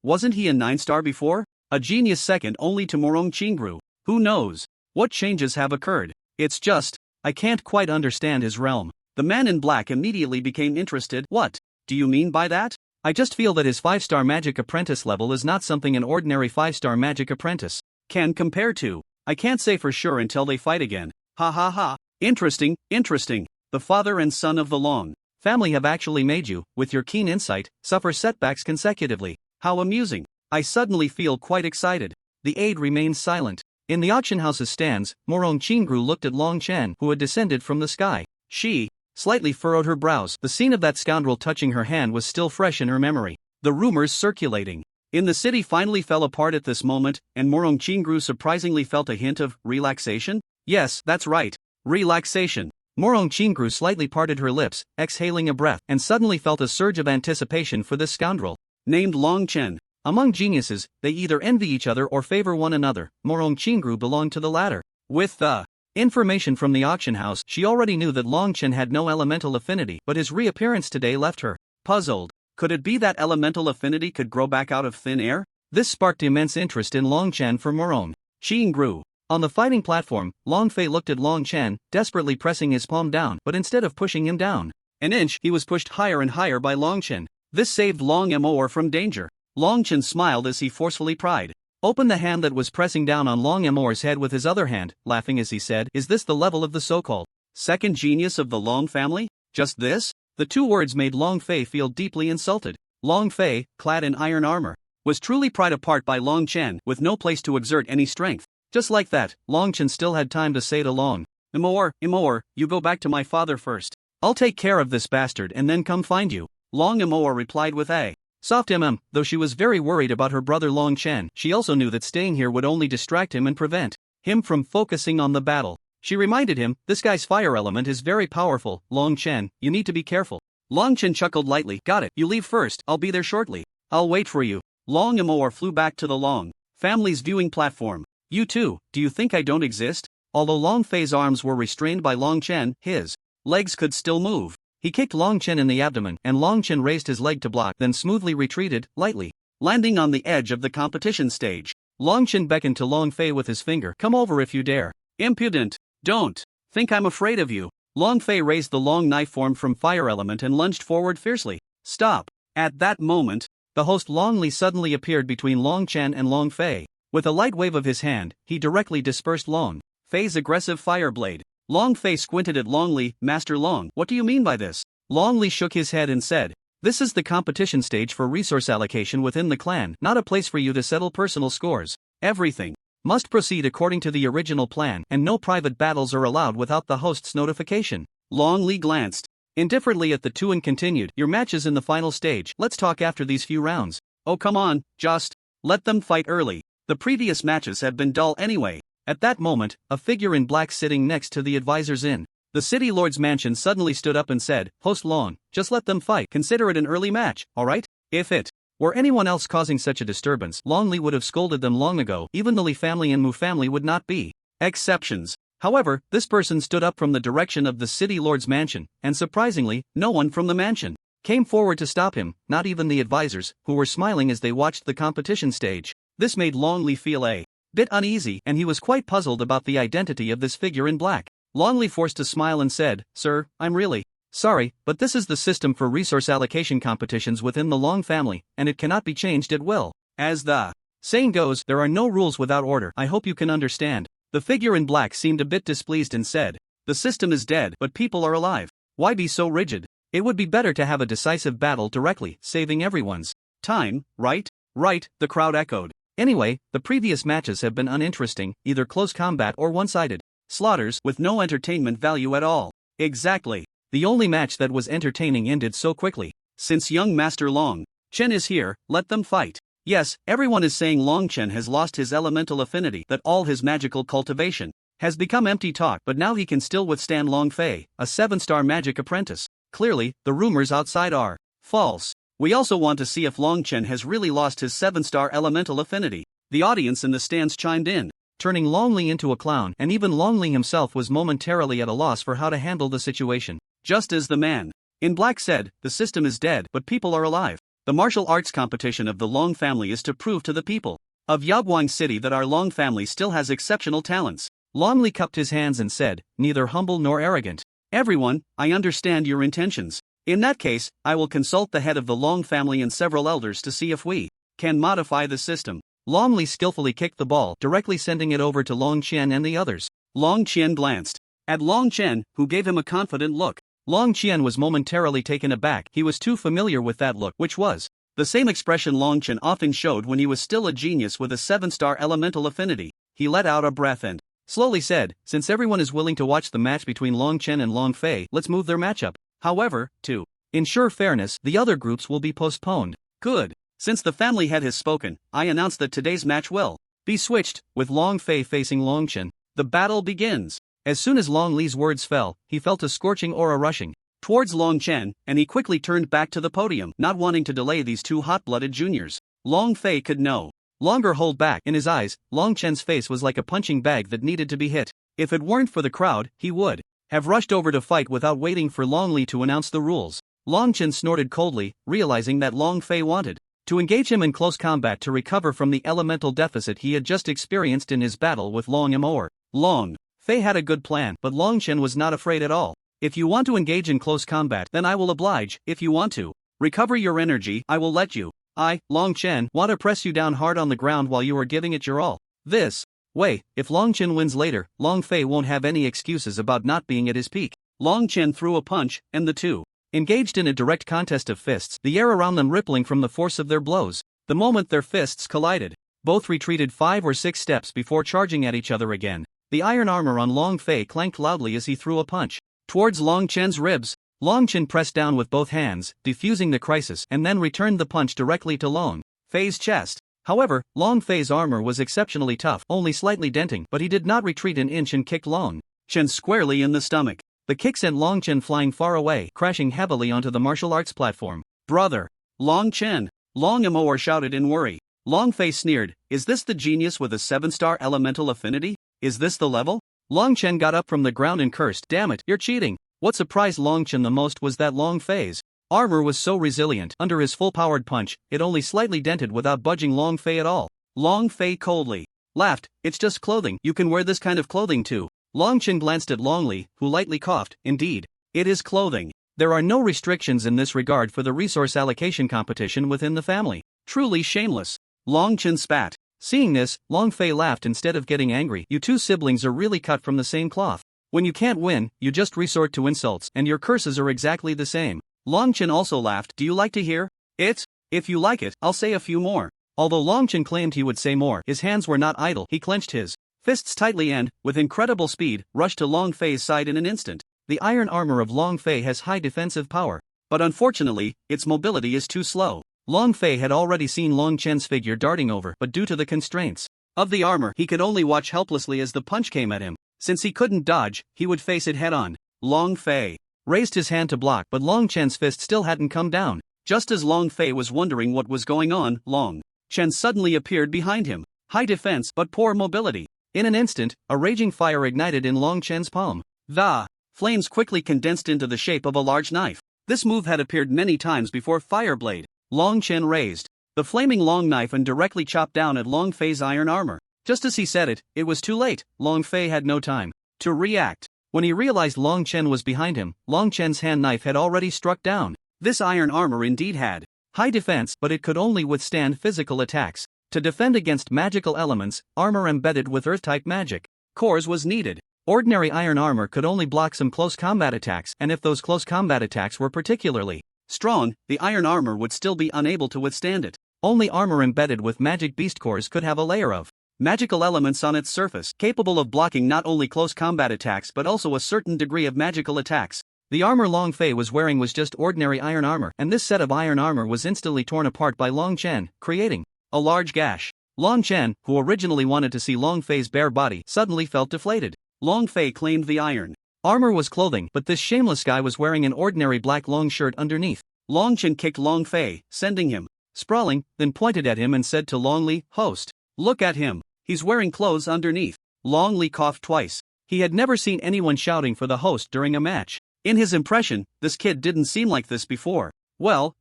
Wasn't he a 9-star before? A genius second only to Morong Chingru. Who knows what changes have occurred? It's just, I can't quite understand his realm. The man in black immediately became interested. What do you mean by that? I just feel that his 5-star magic apprentice level is not something an ordinary 5-star magic apprentice can compare to. I can't say for sure until they fight again. Ha ha ha. Interesting. The father and son of the Long family have actually made you, with your keen insight, suffer setbacks consecutively. How amusing. I suddenly feel quite excited. The aide remained silent. In the auction house's stands, Morong Chingru looked at Long Chen, who had descended from the sky. She slightly furrowed her brows. The scene of that scoundrel touching her hand was still fresh in her memory. The rumors circulating in the city finally fell apart at this moment, and Morong Chingru surprisingly felt a hint of relaxation? Yes, that's right. Relaxation. Morong Chingru slightly parted her lips, exhaling a breath, and suddenly felt a surge of anticipation for this scoundrel. Named Long Chen. Among geniuses, they either envy each other or favor one another. Morong Chingru belonged to the latter. With the information from the auction house, she already knew that Long Chen had no elemental affinity, but his reappearance today left her puzzled. Could it be that elemental affinity could grow back out of thin air? This sparked immense interest in Long Chen for Morong Chingru. On the fighting platform, Long Fei looked at Long Chen, desperately pressing his palm down, but instead of pushing him down an inch, he was pushed higher and higher by Long Chen. This saved Long Amour from danger. Long Chen smiled as he forcefully pried open the hand that was pressing down on Long Amour's head with his other hand, laughing as he said, "Is this the level of the so-called second genius of the Long family? Just this?" The two words made Long Fei feel deeply insulted. Long Fei, clad in iron armor, was truly pried apart by Long Chen, with no place to exert any strength. Just like that, Long Chen still had time to say to Long Amour, you go back to my father first. I'll take care of this bastard and then come find you. Long Amour replied with a soft though she was very worried about her brother Long Chen, she also knew that staying here would only distract him and prevent him from focusing on the battle. She reminded him, this guy's fire element is very powerful, Long Chen, you need to be careful. Long Chen chuckled lightly, got it, you leave first, I'll be there shortly. I'll wait for you. Long Amour flew back to the Long family's viewing platform. You too, do you think I don't exist? Although Long Fei's arms were restrained by Long Chen, his legs could still move. He kicked Long Chen in the abdomen, and Long Chen raised his leg to block, then smoothly retreated, lightly landing on the edge of the competition stage. Long Chen beckoned to Long Fei with his finger, come over if you dare. Impudent. Don't think I'm afraid of you. Long Fei raised the long knife formed from fire element and lunged forward fiercely. Stop. At that moment, the host Long Li suddenly appeared between Long Chen and Long Fei. With a light wave of his hand, he directly dispersed Long Fei's aggressive fire blade. Long Fei squinted at Long Li, Master Long, what do you mean by this? Long Li shook his head and said, this is the competition stage for resource allocation within the clan, not a place for you to settle personal scores. Everything must proceed according to the original plan, and no private battles are allowed without the host's notification. Long Li glanced indifferently at the two and continued, your match is in the final stage, let's talk after these few rounds. Oh come on, just let them fight early. The previous matches have been dull anyway. At that moment, a figure in black sitting next to the advisor's inn, the city lord's mansion suddenly stood up and said, Host Long, just let them fight, consider it an early match, alright? If it were anyone else causing such a disturbance, Long Li would have scolded them long ago. Even the Li family and Mu family would not be exceptions. However, this person stood up from the direction of the city lord's mansion, and surprisingly, no one from the mansion came forward to stop him, not even the advisors, who were smiling as they watched the competition stage. This made Long Li feel a bit uneasy, and he was quite puzzled about the identity of this figure in black. Long Li forced a smile and said, Sir, I'm really sorry, but this is the system for resource allocation competitions within the Long family, and it cannot be changed at will. As the saying goes, there are no rules without order. I hope you can understand. The figure in black seemed a bit displeased and said, the system is dead, but people are alive. Why be so rigid? It would be better to have a decisive battle directly, saving everyone's time, right? Right, the crowd echoed. Anyway, the previous matches have been uninteresting, either close combat or one-sided slaughters with no entertainment value at all. Exactly. The only match that was entertaining ended so quickly. Since young Master Long Chen is here, let them fight. Yes, everyone is saying Long Chen has lost his elemental affinity, that all his magical cultivation has become empty talk, but now he can still withstand Long Fei, a 7-star magic apprentice. Clearly, the rumors outside are false. We also want to see if Long Chen has really lost his 7-star elemental affinity. The audience in the stands chimed in. turning Long Li into a clown, and even Long Li himself was momentarily at a loss for how to handle the situation. Just as the man in black said, the system is dead, but people are alive. The martial arts competition of the Long family is to prove to the people of Yaguang City that our Long family still has exceptional talents. Long Li cupped his hands and said, neither humble nor arrogant. Everyone, I understand your intentions. In that case, I will consult the head of the Long family and several elders to see if we can modify the system. Long Li skillfully kicked the ball, directly sending it over to Long Qian and the others. Long Qian glanced at Long Chen, who gave him a confident look. Long Qian was momentarily taken aback. He was too familiar with that look, which was the same expression Long Chen often showed when he was still a genius with a 7-star elemental affinity. He let out a breath and slowly said, since everyone is willing to watch the match between Long Chen and Long Fei, let's move their matchup. However, to ensure fairness, the other groups will be postponed. Good. Since the family head has spoken, I announce that today's match will be switched, with Long Fei facing Long Chen. The battle begins. As soon as Long Li's words fell, he felt a scorching aura rushing towards Long Chen, and he quickly turned back to the podium, not wanting to delay these two hot-blooded juniors. Long Fei could no longer hold back. In his eyes, Long Chen's face was like a punching bag that needed to be hit. If it weren't for the crowd, he would have rushed over to fight without waiting for Long Li to announce the rules. Long Chen snorted coldly, realizing that Long Fei wanted to engage him in close combat to recover from the elemental deficit he had just experienced in his battle with Long Amor. Long Fei had a good plan, but Long Chen was not afraid at all. If you want to engage in close combat, then I will oblige. If you want to recover your energy, I will let you. I, Long Chen, want to press you down hard on the ground while you are giving it your all. This way, if Long Chen wins later, Long Fei won't have any excuses about not being at his peak. Long Chen threw a punch, and the two engaged in a direct contest of fists, the air around them rippling from the force of their blows. The moment their fists collided, both retreated 5 or 6 steps before charging at each other again. The iron armor on Long Fei clanked loudly as he threw a punch towards Long Chen's ribs. Long Chen pressed down with both hands, defusing the crisis, and then returned the punch directly to Long Fei's chest. However, Long Fei's armor was exceptionally tough, only slightly denting, but he did not retreat an inch and kicked Long Chen squarely in the stomach. The kick sent Long Chen flying far away, crashing heavily onto the martial arts platform. Brother! Long Chen! Long Amor shouted in worry. Long Fei sneered, is this the genius with a 7-star elemental affinity? Is this the level? Long Chen got up from the ground and cursed, damn it, you're cheating. What surprised Long Chen the most was that Long Fei's armor was so resilient. Under his full-powered punch, it only slightly dented without budging Long Fei at all. Long Fei coldly laughed, it's just clothing, you can wear this kind of clothing too. Long Chen glanced at Long Li, who lightly coughed, indeed, it is clothing. There are no restrictions in this regard for the resource allocation competition within the family. Truly shameless. Long Chen spat. Seeing this, Long Fei laughed instead of getting angry. You two siblings are really cut from the same cloth. When you can't win, you just resort to insults, and your curses are exactly the same. Long Chen also laughed. Do you like to hear it? If you like it, I'll say a few more. Although Long Chen claimed he would say more, his hands were not idle. He clenched his fists tightly and, with incredible speed, rushed to Long Fei's side in an instant. The iron armor of Long Fei has high defensive power, but unfortunately, its mobility is too slow. Long Fei had already seen Long Chen's figure darting over, but due to the constraints of the armor, he could only watch helplessly as the punch came at him. Since he couldn't dodge, he would face it head-on. Long Fei raised his hand to block, but Long Chen's fist still hadn't come down. Just as Long Fei was wondering what was going on, Long Chen suddenly appeared behind him. High defense, but poor mobility. In an instant, a raging fire ignited in Long Chen's palm. The flames quickly condensed into the shape of a large knife. This move had appeared many times before Fireblade. Long Chen raised the flaming long knife and directly chopped down at Long Fei's iron armor. Just as he said it, it was too late. Long Fei had no time to react. When he realized Long Chen was behind him, Long Chen's hand knife had already struck down. This iron armor indeed had high defense, but it could only withstand physical attacks. To defend against magical elements, armor embedded with earth-type magic cores was needed. Ordinary iron armor could only block some close combat attacks, and if those close combat attacks were particularly strong, the iron armor would still be unable to withstand it. Only armor embedded with magic beast cores could have a layer of magical elements on its surface, capable of blocking not only close combat attacks but also a certain degree of magical attacks. The armor Long Fei was wearing was just ordinary iron armor, and this set of iron armor was instantly torn apart by Long Chen, creating a large gash. Long Chen, who originally wanted to see Long Fei's bare body, suddenly felt deflated. Long Fei claimed the iron armor was clothing, but this shameless guy was wearing an ordinary black long shirt underneath. Long Chen kicked Long Fei, sending him sprawling, then pointed at him and said to Long Li, "Host, look at him. He's wearing clothes underneath. Long Li coughed twice. He had never seen anyone shouting for the host during a match. In his impression, this kid didn't seem like this before. Well,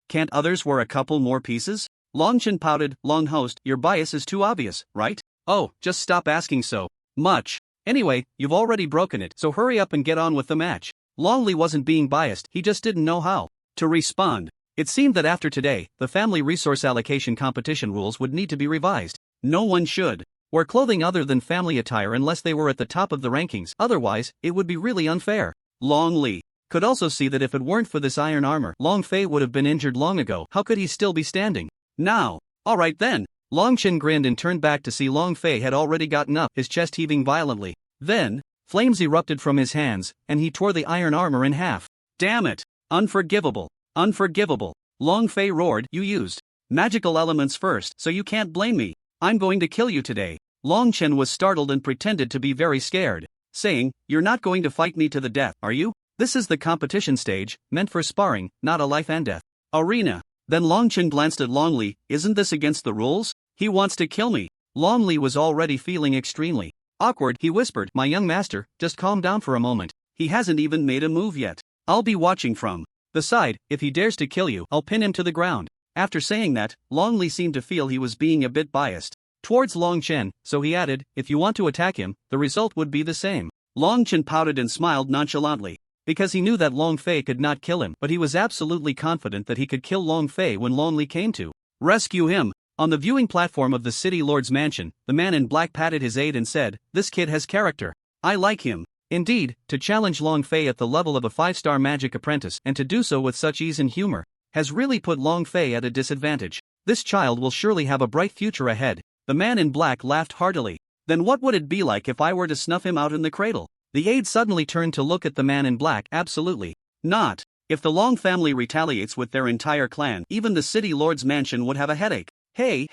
can't others wear a couple more pieces? Long Chen pouted. Long host, your bias is too obvious, right? Oh, just stop asking so much. Anyway, you've already broken it, so hurry up and get on with the match. Long Li wasn't being biased, he just didn't know how to respond. It seemed that after today, the family resource allocation competition rules would need to be revised. No one should wear clothing other than family attire unless they were at the top of the rankings, otherwise, it would be really unfair. Long Li could also see that if it weren't for this iron armor, Long Fei would have been injured long ago. How could he still be standing now? Alright then. Long Chen grinned and turned back to see Long Fei had already gotten up, his chest heaving violently. Then, flames erupted from his hands, and he tore the iron armor in half. Damn it! Unforgivable! Unforgivable! Long Fei roared, you used magical elements first, so you can't blame me. I'm going to kill you today. Long Chen was startled and pretended to be very scared, saying, you're not going to fight me to the death, are you? This is the competition stage, meant for sparring, not a life and death arena. Then Long Chen glanced at Long Li, isn't this against the rules? He wants to kill me. Long Li was already feeling extremely awkward. He whispered, my young master, just calm down for a moment. He hasn't even made a move yet. I'll be watching from the side. If he dares to kill you, I'll pin him to the ground. After saying that, Long Li seemed to feel he was being a bit biased towards Long Chen, so he added, if you want to attack him, the result would be the same. Long Chen pouted and smiled nonchalantly, because he knew that Long Fei could not kill him, but he was absolutely confident that he could kill Long Fei when Long Li came to rescue him. On the viewing platform of the city lord's mansion, the man in black patted his aide and said, this kid has character. I like him. Indeed, to challenge Long Fei at the level of a 5-star magic apprentice and to do so with such ease and humor, has really put Long Fei at a disadvantage. This child will surely have a bright future ahead. The man in black laughed heartily. Then what would it be like if I were to snuff him out in the cradle? The aide suddenly turned to look at the man in black. Absolutely not. If the Long family retaliates with their entire clan, even the city lord's mansion would have a headache. Hey,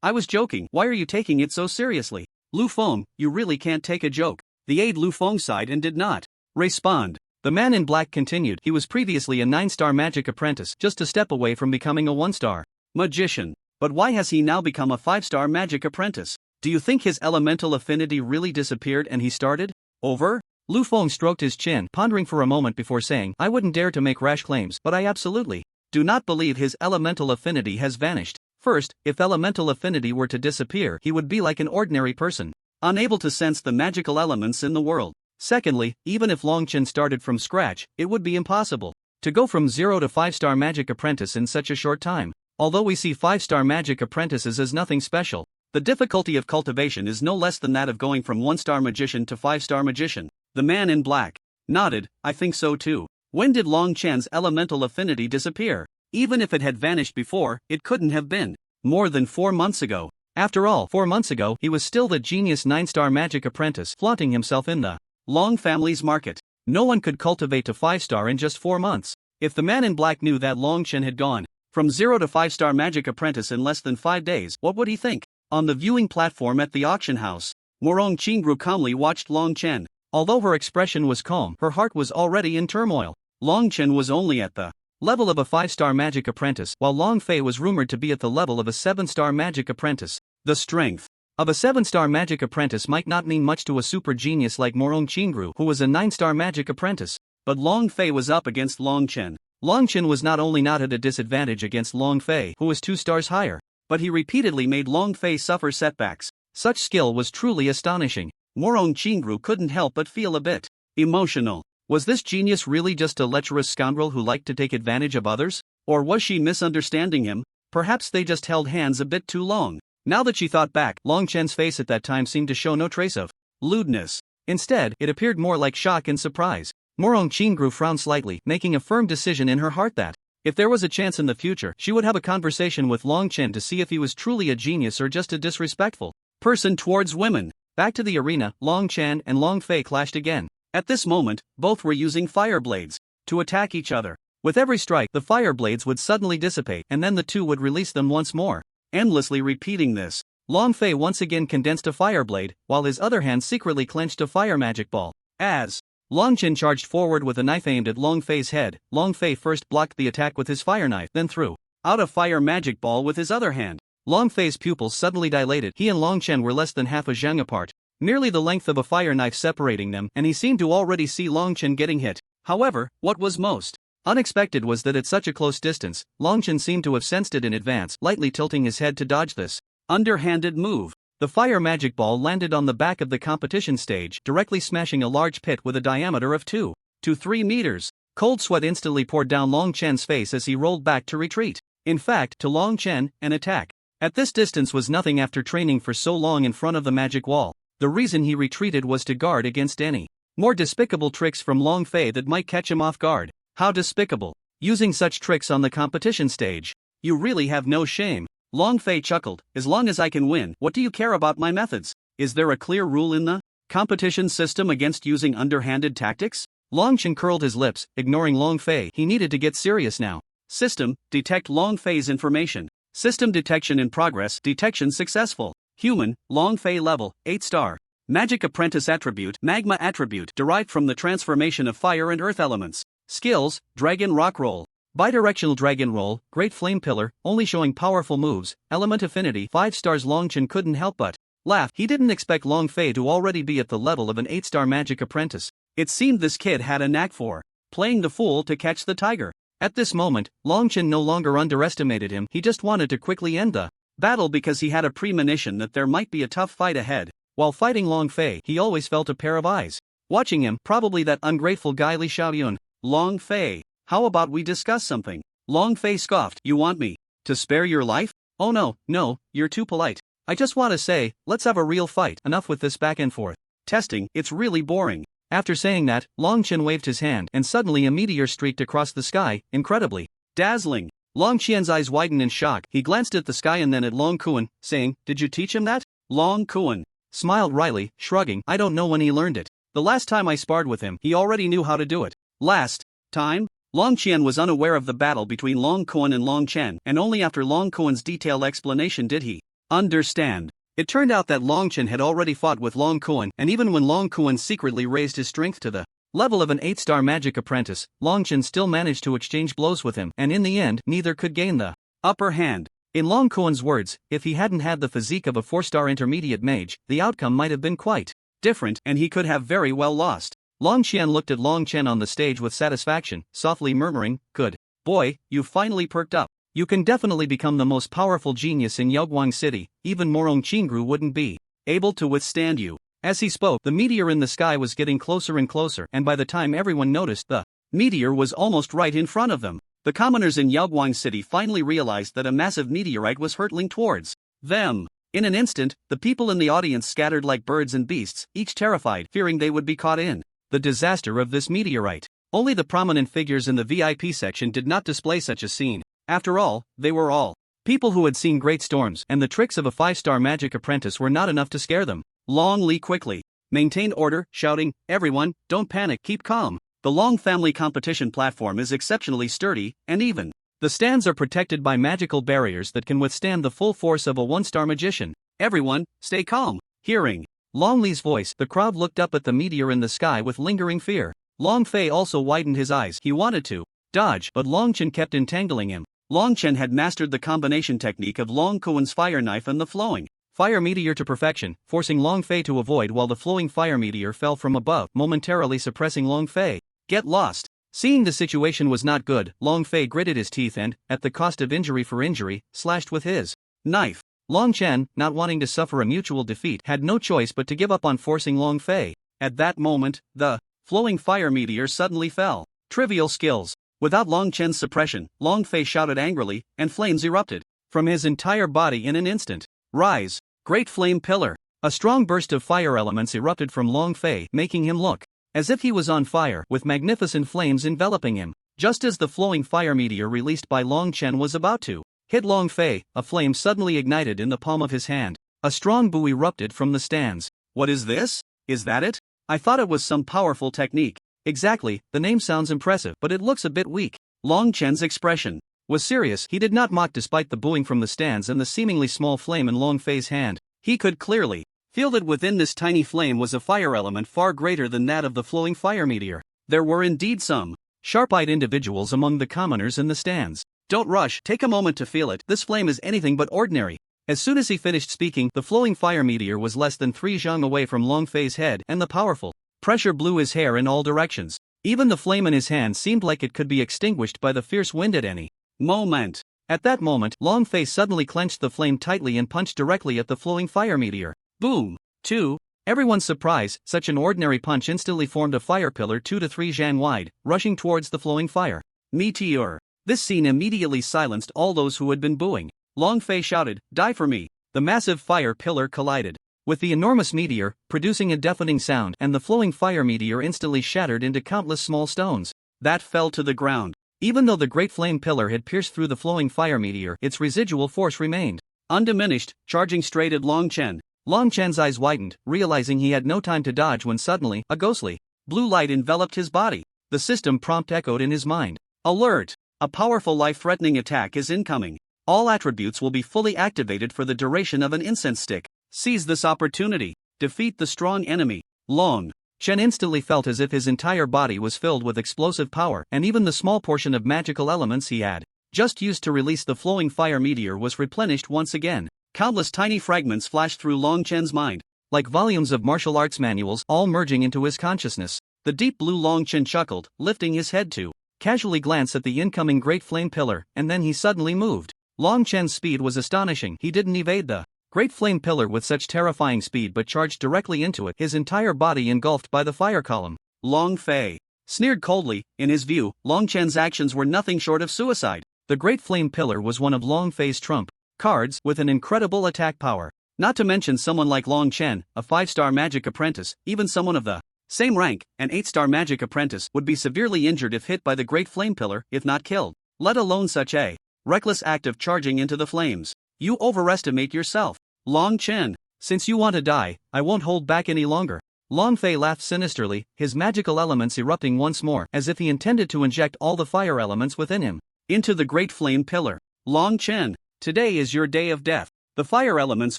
I was joking. Why are you taking it so seriously? Lu Feng, you really can't take a joke. The aide Lu Feng sighed and did not respond. The man in black continued. He was previously a 9-star magic apprentice, just a step away from becoming a 1-star magician. But why has he now become a 5-star magic apprentice? Do you think his elemental affinity really disappeared and he started over? Lu Feng stroked his chin, pondering for a moment before saying, I wouldn't dare to make rash claims, but I absolutely do not believe his elemental affinity has vanished. First, if elemental affinity were to disappear, he would be like an ordinary person, unable to sense the magical elements in the world. Secondly, even if Long Chen started from scratch, it would be impossible to go from 0 to 5-star magic apprentice in such a short time. Although we see 5-star magic apprentices as nothing special, the difficulty of cultivation is no less than that of going from 1-star magician to 5-star magician. The man in black nodded, I think so too. When did Long Chen's elemental affinity disappear? Even if it had vanished before, it couldn't have been more than 4 months ago. After all, 4 months ago, he was still the genius 9-star magic apprentice, flaunting himself in the Long family's market. No one could cultivate to 5-star in just 4 months. If the man in black knew that Long Chen had gone from 0 to 5-star magic apprentice in less than 5 days, what would he think? On the viewing platform at the auction house, Morong Qingru calmly watched Long Chen. Although her expression was calm, her heart was already in turmoil. Long Chen was only at the level of a 5-star magic apprentice, while Long Fei was rumored to be at the level of a 7-star magic apprentice. The strength of a 7-star magic apprentice might not mean much to a super genius like Morong Qingru, who was a 9-star magic apprentice. But Long Fei was up against Long Chen. Long Chen was not only not at a disadvantage against Long Fei, who was 2 stars higher, but he repeatedly made Long Fei suffer setbacks. Such skill was truly astonishing. Morong Qingru couldn't help but feel a bit emotional. Was this genius really just a lecherous scoundrel who liked to take advantage of others? Or was she misunderstanding him? Perhaps they just held hands a bit too long. Now that she thought back, Long Chen's face at that time seemed to show no trace of lewdness. Instead, it appeared more like shock and surprise. Morong Qingru frowned slightly, making a firm decision in her heart that, if there was a chance in the future, she would have a conversation with Long Chen to see if he was truly a genius or just a disrespectful person towards women. Back to the arena, Long Chen and Long Fei clashed again. At this moment, both were using fire blades to attack each other. With every strike, the fire blades would suddenly dissipate, and then the two would release them once more. Endlessly repeating this, Long Fei once again condensed a fire blade, while his other hand secretly clenched a fire magic ball. As Long Chen charged forward with a knife aimed at Long Fei's head, Long Fei first blocked the attack with his fire knife, then threw out a fire magic ball with his other hand. Long Fei's pupils suddenly dilated. He and Long Chen were less than half a zhang apart, merely the length of a fire knife separating them, and he seemed to already see Long Chen getting hit. However, what was most unexpected was that at such a close distance, Long Chen seemed to have sensed it in advance, lightly tilting his head to dodge this underhanded move. The fire magic ball landed on the back of the competition stage, directly smashing a large pit with a diameter of 2 to 3 meters. Cold sweat instantly poured down Long Chen's face as he rolled back to retreat. In fact, to Long Chen, an attack at this distance was nothing after training for so long in front of the magic wall. The reason he retreated was to guard against any more despicable tricks from Long Fei that might catch him off guard. How despicable! Using such tricks on the competition stage. You really have no shame. Long Fei chuckled. As long as I can win, what do you care about my methods? Is there a clear rule in the competition system against using underhanded tactics? Long Chen curled his lips, ignoring Long Fei. He needed to get serious now. System, detect Long Fei's information. System detection in progress. Detection successful. Human, Long Fei level, 8-star. Magic apprentice attribute, magma attribute, derived from the transformation of fire and earth elements. Skills, dragon rock roll. Bidirectional dragon roll, great flame pillar, only showing powerful moves, element affinity 5 stars. Long Chen couldn't help but laugh. He didn't expect Long Fei to already be at the level of an 8-star magic apprentice. It seemed this kid had a knack for playing the fool to catch the tiger. At this moment, Long Chen no longer underestimated him. He just wanted to quickly end the battle because he had a premonition that there might be a tough fight ahead. While fighting Long Fei, he always felt a pair of eyes watching him, probably that ungrateful guy Li Xiaoyun. Long Fei, how about we discuss something? Long Fei scoffed. You want me to spare your life? Oh no, you're too polite. I just want to say, let's have a real fight. Enough with this back and forth testing, it's really boring. After saying that, Long Chen waved his hand and suddenly a meteor streaked across the sky, incredibly dazzling. Long Qian's eyes widened in shock. He glanced at the sky and then at Long Kuan, saying, "Did you teach him that?" Long Kuan smiled wryly, shrugging, "I don't know when he learned it. The last time I sparred with him, he already knew how to do it." Last time? Long Qian was unaware of the battle between Long Kuan and Long Chen, and only after Long Kuan's detailed explanation did he understand. It turned out that Long Chen had already fought with Long Kuan, and even when Long Kuan secretly raised his strength to the level of an 8-star magic apprentice, Long Chen still managed to exchange blows with him, and in the end, neither could gain the upper hand. In Long Kuan's words, if he hadn't had the physique of a 4-star intermediate mage, the outcome might have been quite different, and he could have very well lost. Long Qian looked at Long Chen on the stage with satisfaction, softly murmuring, "Good boy, you've finally perked up. You can definitely become the most powerful genius in Yaoguang City. Even Morong Qingru wouldn't be able to withstand you." As he spoke, the meteor in the sky was getting closer and closer, and by the time everyone noticed, the meteor was almost right in front of them. The commoners in Yaoguang City finally realized that a massive meteorite was hurtling towards them. In an instant, the people in the audience scattered like birds and beasts, each terrified, fearing they would be caught in the disaster of this meteorite. Only the prominent figures in the VIP section did not display such a scene. After all, they were all people who had seen great storms, and the tricks of a 5-star magic apprentice were not enough to scare them. Long Li quickly maintained order, shouting, "Everyone, don't panic, keep calm. The Long family competition platform is exceptionally sturdy, and even the stands are protected by magical barriers that can withstand the full force of a 1-star magician. Everyone, stay calm." Hearing Long Li's voice, the crowd looked up at the meteor in the sky with lingering fear. Long Fei also widened his eyes. He wanted to dodge, but Long Chen kept entangling him. Long Chen had mastered the combination technique of Long Kuan's fire knife and the flowing fire meteor to perfection, forcing Long Fei to avoid while the flowing fire meteor fell from above, momentarily suppressing Long Fei. Get lost. Seeing the situation was not good, Long Fei gritted his teeth and, at the cost of injury for injury, slashed with his knife. Long Chen, not wanting to suffer a mutual defeat, had no choice but to give up on forcing Long Fei. At that moment, the flowing fire meteor suddenly fell. Trivial skills. Without Long Chen's suppression, Long Fei shouted angrily, and flames erupted from his entire body in an instant. Rise! Great flame pillar! A strong burst of fire elements erupted from Long Fei, making him look as if he was on fire, with magnificent flames enveloping him. Just as the flowing fire meteor released by Long Chen was about to hit Long Fei, a flame suddenly ignited in the palm of his hand. A strong boo erupted from the stands. What is this? Is that it? I thought it was some powerful technique. Exactly, the name sounds impressive, but it looks a bit weak. Long Chen's expression was serious. He did not mock despite the booing from the stands and the seemingly small flame in Long Fei's hand. He could clearly feel that within this tiny flame was a fire element far greater than that of the flowing fire meteor. There were indeed some sharp-eyed individuals among the commoners in the stands. Don't rush, take a moment to feel it. This flame is anything but ordinary. As soon as he finished speaking, the flowing fire meteor was less than 3 zhang away from Long Fei's head, and the powerful pressure blew his hair in all directions. Even the flame in his hand seemed like it could be extinguished by the fierce wind at any moment. At that moment, Long Fei suddenly clenched the flame tightly and punched directly at the flowing fire meteor. Boom! 2. Everyone's surprise, such an ordinary punch instantly formed a fire pillar 2 to 3 zhang wide, rushing towards the flowing fire meteor. This scene immediately silenced all those who had been booing. Long Fei shouted, "Die for me!" The massive fire pillar collided with the enormous meteor, producing a deafening sound, and the flowing fire meteor instantly shattered into countless small stones that fell to the ground. Even though the great flame pillar had pierced through the flowing fire meteor, its residual force remained undiminished, charging straight at Long Chen. Long Chen's eyes widened, realizing he had no time to dodge when suddenly, a ghostly blue light enveloped his body. The system prompt echoed in his mind. Alert! A powerful life-threatening attack is incoming. All attributes will be fully activated for the duration of an incense stick. Seize this opportunity. Defeat the strong enemy. Long Chen instantly felt as if his entire body was filled with explosive power, and even the small portion of magical elements he had just used to release the flowing fire meteor was replenished once again. Countless tiny fragments flashed through Long Chen's mind, like volumes of martial arts manuals, all merging into his consciousness. The deep blue Long Chen chuckled, lifting his head to casually glance at the incoming great flame pillar, and then he suddenly moved. Long Chen's speed was astonishing. He didn't evade the great flame pillar with such terrifying speed but charged directly into it, his entire body engulfed by the fire column. Long Fei sneered coldly. In his view, Long Chen's actions were nothing short of suicide. The great flame pillar was one of Long Fei's trump cards with an incredible attack power. Not to mention someone like Long Chen, a 5-star magic apprentice, even someone of the same rank, an 8-star magic apprentice, would be severely injured if hit by the great flame pillar, if not killed. Let alone such a reckless act of charging into the flames. You overestimate yourself, Long Chen. Since you want to die, I won't hold back any longer. Long Fei laughed sinisterly, his magical elements erupting once more, as if he intended to inject all the fire elements within him into the great flame pillar. Long Chen, today is your day of death. The fire elements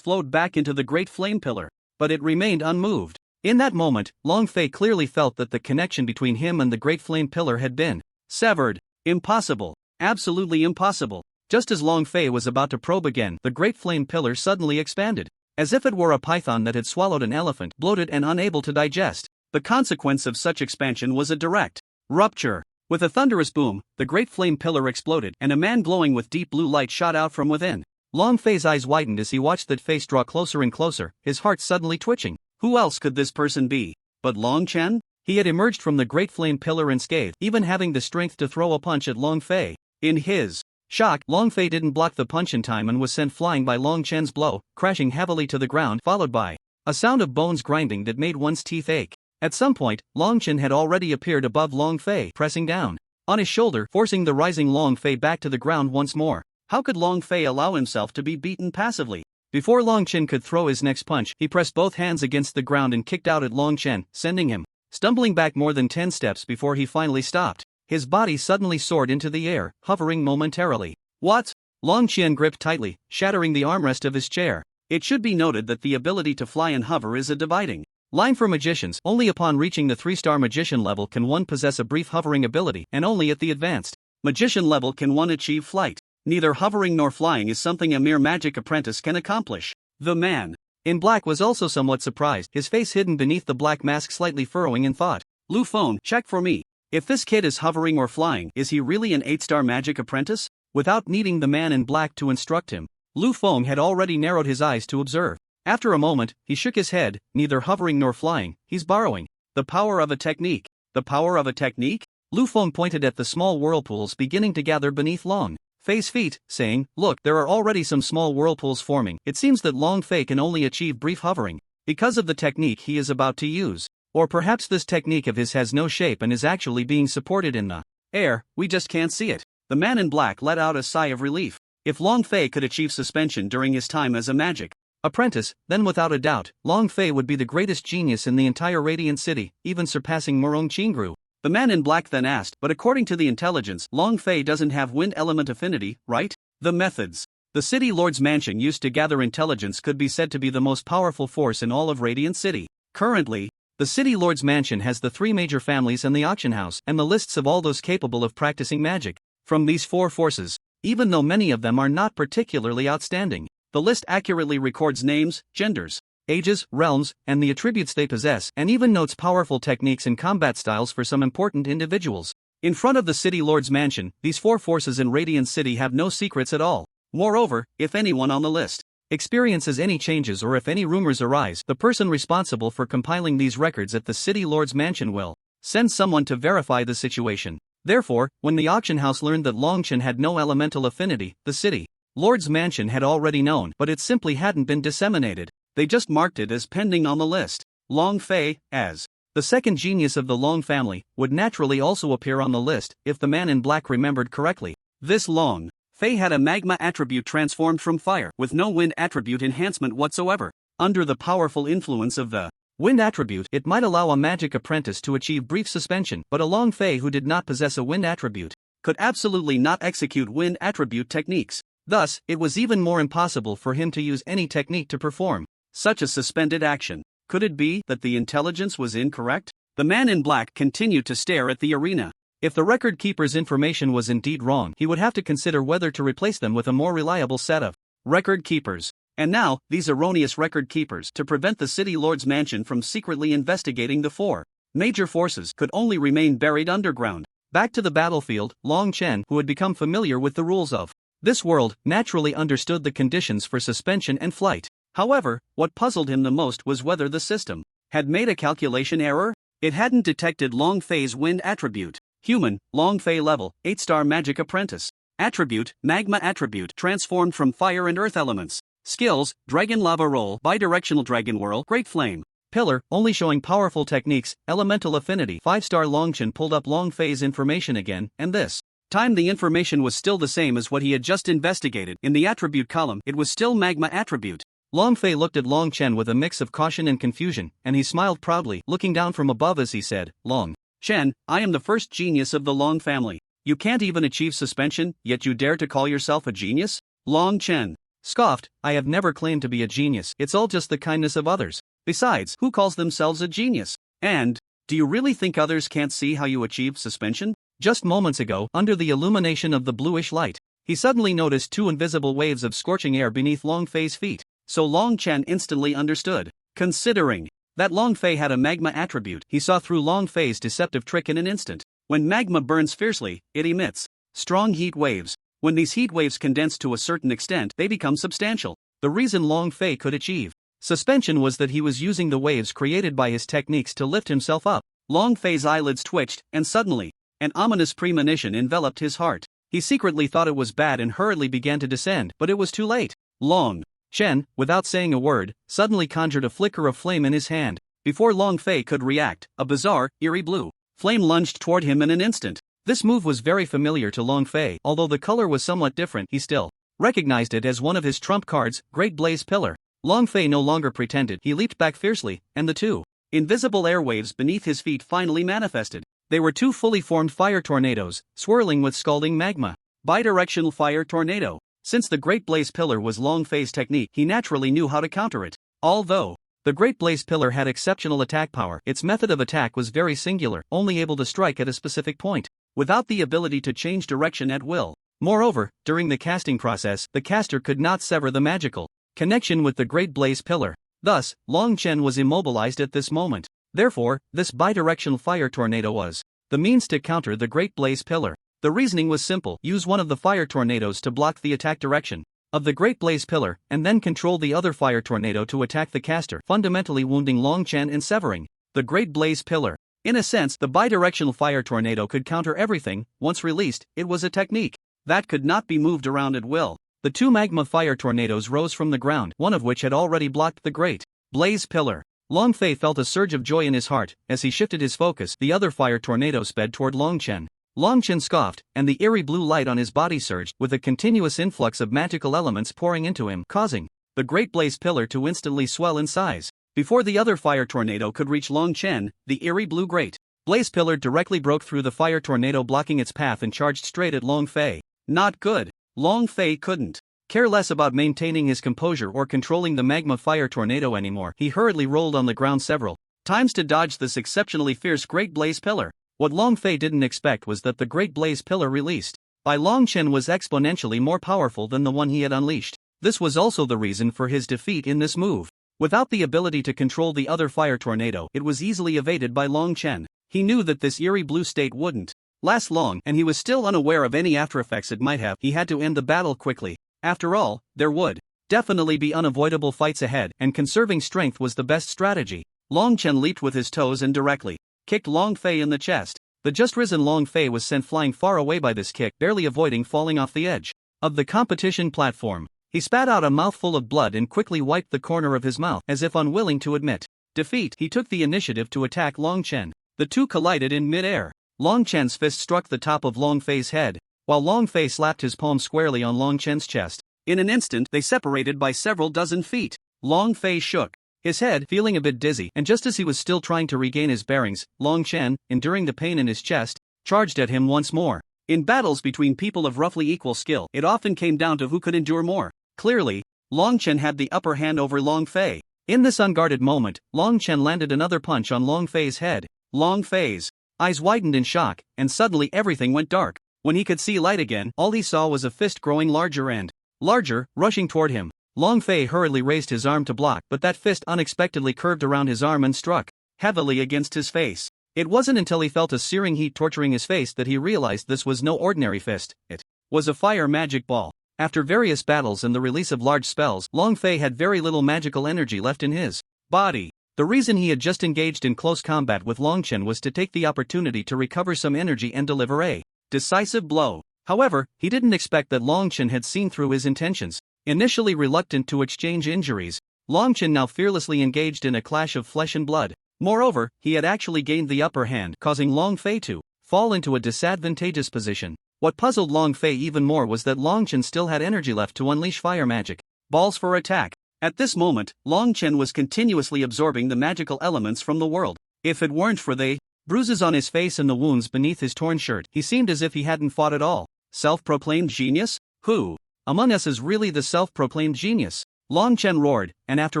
flowed back into the great flame pillar, but it remained unmoved. In that moment, Long Fei clearly felt that the connection between him and the great flame pillar had been severed. Impossible. Absolutely impossible. Just as Long Fei was about to probe again, the great flame pillar suddenly expanded, as if it were a python that had swallowed an elephant, bloated and unable to digest. The consequence of such expansion was a direct rupture. With a thunderous boom, the great flame pillar exploded, and a man glowing with deep blue light shot out from within. Long Fei's eyes widened as he watched that face draw closer and closer, his heart suddenly twitching. Who else could this person be but Long Chen? He had emerged from the great flame pillar unscathed, even having the strength to throw a punch at Long Fei. In his shock, Long Fei didn't block the punch in time and was sent flying by Long Chen's blow, crashing heavily to the ground, followed by a sound of bones grinding that made one's teeth ache. At some point, Long Chen had already appeared above Long Fei, pressing down on his shoulder, forcing the rising Long Fei back to the ground once more. How could Long Fei allow himself to be beaten passively? Before Long Chen could throw his next punch, he pressed both hands against the ground and kicked out at Long Chen, sending him stumbling back more than 10 steps before he finally stopped. His body suddenly soared into the air, hovering momentarily. What? Long Chen gripped tightly, shattering the armrest of his chair. It should be noted that the ability to fly and hover is a dividing line for magicians. Only upon reaching the 3-star magician level can one possess a brief hovering ability, and only at the advanced magician level can one achieve flight. Neither hovering nor flying is something a mere magic apprentice can accomplish. The man in black was also somewhat surprised, his face hidden beneath the black mask slightly furrowing in thought. Lu Feng, check for me. If this kid is hovering or flying, is he really an 8-star magic apprentice? Without needing the man in black to instruct him, Lu Feng had already narrowed his eyes to observe. After a moment, he shook his head. Neither hovering nor flying, he's borrowing the power of a technique. The power of a technique? Lu Feng pointed at the small whirlpools beginning to gather beneath Long Fei's feet, saying, "Look, there are already some small whirlpools forming." It seems that Long Fei can only achieve brief hovering because of the technique he is about to use. Or perhaps this technique of his has no shape and is actually being supported in the air, we just can't see it. The man in black let out a sigh of relief. If Long Fei could achieve suspension during his time as a magic apprentice, then without a doubt, Long Fei would be the greatest genius in the entire Radiant City, even surpassing Murong Qingru. The man in black then asked, but according to the intelligence, Long Fei doesn't have wind element affinity, right? The methods the city lord's mansion used to gather intelligence could be said to be the most powerful force in all of Radiant City. Currently, the city lord's mansion has the 3 major families and the auction house, and the lists of all those capable of practicing magic from these 4 forces. Even though many of them are not particularly outstanding, The list accurately records names, genders, ages, realms, and the attributes they possess, and even notes powerful techniques and combat styles for some important individuals. In front of the City Lord's mansion, these four forces in Radiant City have no secrets at all. Moreover, if anyone on the list experiences any changes or if any rumors arise, the person responsible for compiling these records at the City Lord's mansion will send someone to verify the situation. Therefore, when the auction house learned that Longchen had no elemental affinity, the City Lord's mansion had already known, but it simply hadn't been disseminated. They just marked it as pending on the list. Long Fei, as the second genius of the Long family, would naturally also appear on the list if the man in black remembered correctly. This Long Fei had a magma attribute transformed from fire, with no wind attribute enhancement whatsoever. Under the powerful influence of the wind attribute, it might allow a magic apprentice to achieve brief suspension, but a Long Fei who did not possess a wind attribute could absolutely not execute wind attribute techniques. Thus, it was even more impossible for him to use any technique to perform such a suspended action. Could it be that the intelligence was incorrect? The man in black continued to stare at the arena. If the record keeper's information was indeed wrong, he would have to consider whether to replace them with a more reliable set of record keepers. And now, these erroneous record keepers, to prevent the City Lord's mansion from secretly investigating the four major forces, could only remain buried underground. Back to the battlefield, Long Chen, who had become familiar with the rules of this world, naturally understood the conditions for suspension and flight. However, what puzzled him the most was whether the system had made a calculation error. It hadn't detected Long Fei's wind attribute. Human, Long Fei level, 8-star magic apprentice. Attribute, magma attribute, transformed from fire and earth elements. Skills, dragon lava roll, bidirectional dragon whirl, great flame. Pillar, only showing powerful techniques, elemental affinity. 5-star Longchen pulled up Long Fei's information again, and this time the information was still the same as what he had just investigated. In the attribute column, it was still magma attribute. Long Fei looked at Long Chen with a mix of caution and confusion, and he smiled proudly, looking down from above as he said, Long Chen, I am the first genius of the Long family. You can't even achieve suspension, yet you dare to call yourself a genius? Long Chen scoffed, I have never claimed to be a genius, it's all just the kindness of others. Besides, who calls themselves a genius? And, do you really think others can't see how you achieve suspension? Just moments ago, under the illumination of the bluish light, he suddenly noticed two invisible waves of scorching air beneath Long Fei's feet. So Long Chen instantly understood. Considering that Long Fei had a magma attribute, he saw through Long Fei's deceptive trick in an instant. When magma burns fiercely, it emits strong heat waves. When these heat waves condense to a certain extent, they become substantial. The reason Long Fei could achieve suspension was that he was using the waves created by his techniques to lift himself up. Long Fei's eyelids twitched, and suddenly, an ominous premonition enveloped his heart. He secretly thought it was bad and hurriedly began to descend, but it was too late. Long Chen, without saying a word, suddenly conjured a flicker of flame in his hand. Before Long Fei could react, a bizarre, eerie blue flame lunged toward him in an instant. This move was very familiar to Long Fei. Although the color was somewhat different, he still recognized it as one of his trump cards, Great Blaze Pillar. Long Fei no longer pretended. He leaped back fiercely, and the two invisible airwaves beneath his feet finally manifested. They were two fully formed fire tornadoes, swirling with scalding magma. Bidirectional fire tornado. Since the Great Blaze Pillar was Long Fei's technique, he naturally knew how to counter it. Although the Great Blaze Pillar had exceptional attack power, its method of attack was very singular, only able to strike at a specific point, without the ability to change direction at will. Moreover, during the casting process, the caster could not sever the magical connection with the Great Blaze Pillar. Thus, Long Chen was immobilized at this moment. Therefore, this bidirectional fire tornado was the means to counter the Great Blaze Pillar. The reasoning was simple: use one of the fire tornadoes to block the attack direction of the Great Blaze Pillar, and then control the other fire tornado to attack the caster, fundamentally wounding Long Chen and severing the Great Blaze Pillar. In a sense, the bidirectional fire tornado could counter everything. Once released, it was a technique that could not be moved around at will. The two magma fire tornadoes rose from the ground, one of which had already blocked the Great Blaze Pillar. Long Fei felt a surge of joy in his heart. As he shifted his focus, the other fire tornado sped toward Long Chen. Long Chen scoffed, and the eerie blue light on his body surged, with a continuous influx of magical elements pouring into him, causing the Great Blaze Pillar to instantly swell in size. Before the other fire tornado could reach Long Chen, the eerie blue Great Blaze Pillar directly broke through the fire tornado, blocking its path, and charged straight at Long Fei. Not good. Long Fei couldn't care less about maintaining his composure or controlling the magma fire tornado anymore. He hurriedly rolled on the ground several times to dodge this exceptionally fierce Great Blaze Pillar. What Long Fei didn't expect was that the Great Blaze Pillar released by Long Chen was exponentially more powerful than the one he had unleashed. This was also the reason for his defeat in this move. Without the ability to control the other fire tornado, it was easily evaded by Long Chen. He knew that this eerie blue state wouldn't last long, and he was still unaware of any aftereffects it might have. He had to end the battle quickly. After all, there would definitely be unavoidable fights ahead, and conserving strength was the best strategy. Long Chen leaped with his toes and directly kicked Long Fei in the chest. The just risen Long Fei was sent flying far away by this kick, barely avoiding falling off the edge of the competition platform. He spat out a mouthful of blood and quickly wiped the corner of his mouth as if unwilling to admit defeat. He took the initiative to attack Long Chen. The two collided in mid-air. Long Chen's fist struck the top of Long Fei's head, while Long Fei slapped his palm squarely on Long Chen's chest. In an instant, they separated by several dozen feet. Long Fei shook his head, feeling a bit dizzy, and just as he was still trying to regain his bearings, Long Chen, enduring the pain in his chest, charged at him once more. In battles between people of roughly equal skill, it often came down to who could endure more. Clearly, Long Chen had the upper hand over Long Fei. In this unguarded moment, Long Chen landed another punch on Long Fei's head. Long Fei's eyes widened in shock, and suddenly everything went dark. When he could see light again, all he saw was a fist growing larger and larger, rushing toward him. Long Fei hurriedly raised his arm to block, but that fist unexpectedly curved around his arm and struck heavily against his face. It wasn't until he felt a searing heat torturing his face that he realized this was no ordinary fist. It was a fire magic ball. After various battles and the release of large spells, Long Fei had very little magical energy left in his body. The reason he had just engaged in close combat with Long Chen was to take the opportunity to recover some energy and deliver a decisive blow. However, he didn't expect that Long Chen had seen through his intentions. Initially reluctant to exchange injuries, Long Chen now fearlessly engaged in a clash of flesh and blood. Moreover, he had actually gained the upper hand, causing Long Fei to fall into a disadvantageous position. What puzzled Long Fei even more was that Long Chen still had energy left to unleash fire magic balls for attack. At this moment, Long Chen was continuously absorbing the magical elements from the world. If it weren't for the bruises on his face and the wounds beneath his torn shirt, he seemed as if he hadn't fought at all. Self-proclaimed genius? Who among us is really the self-proclaimed genius? Long Chen roared, and after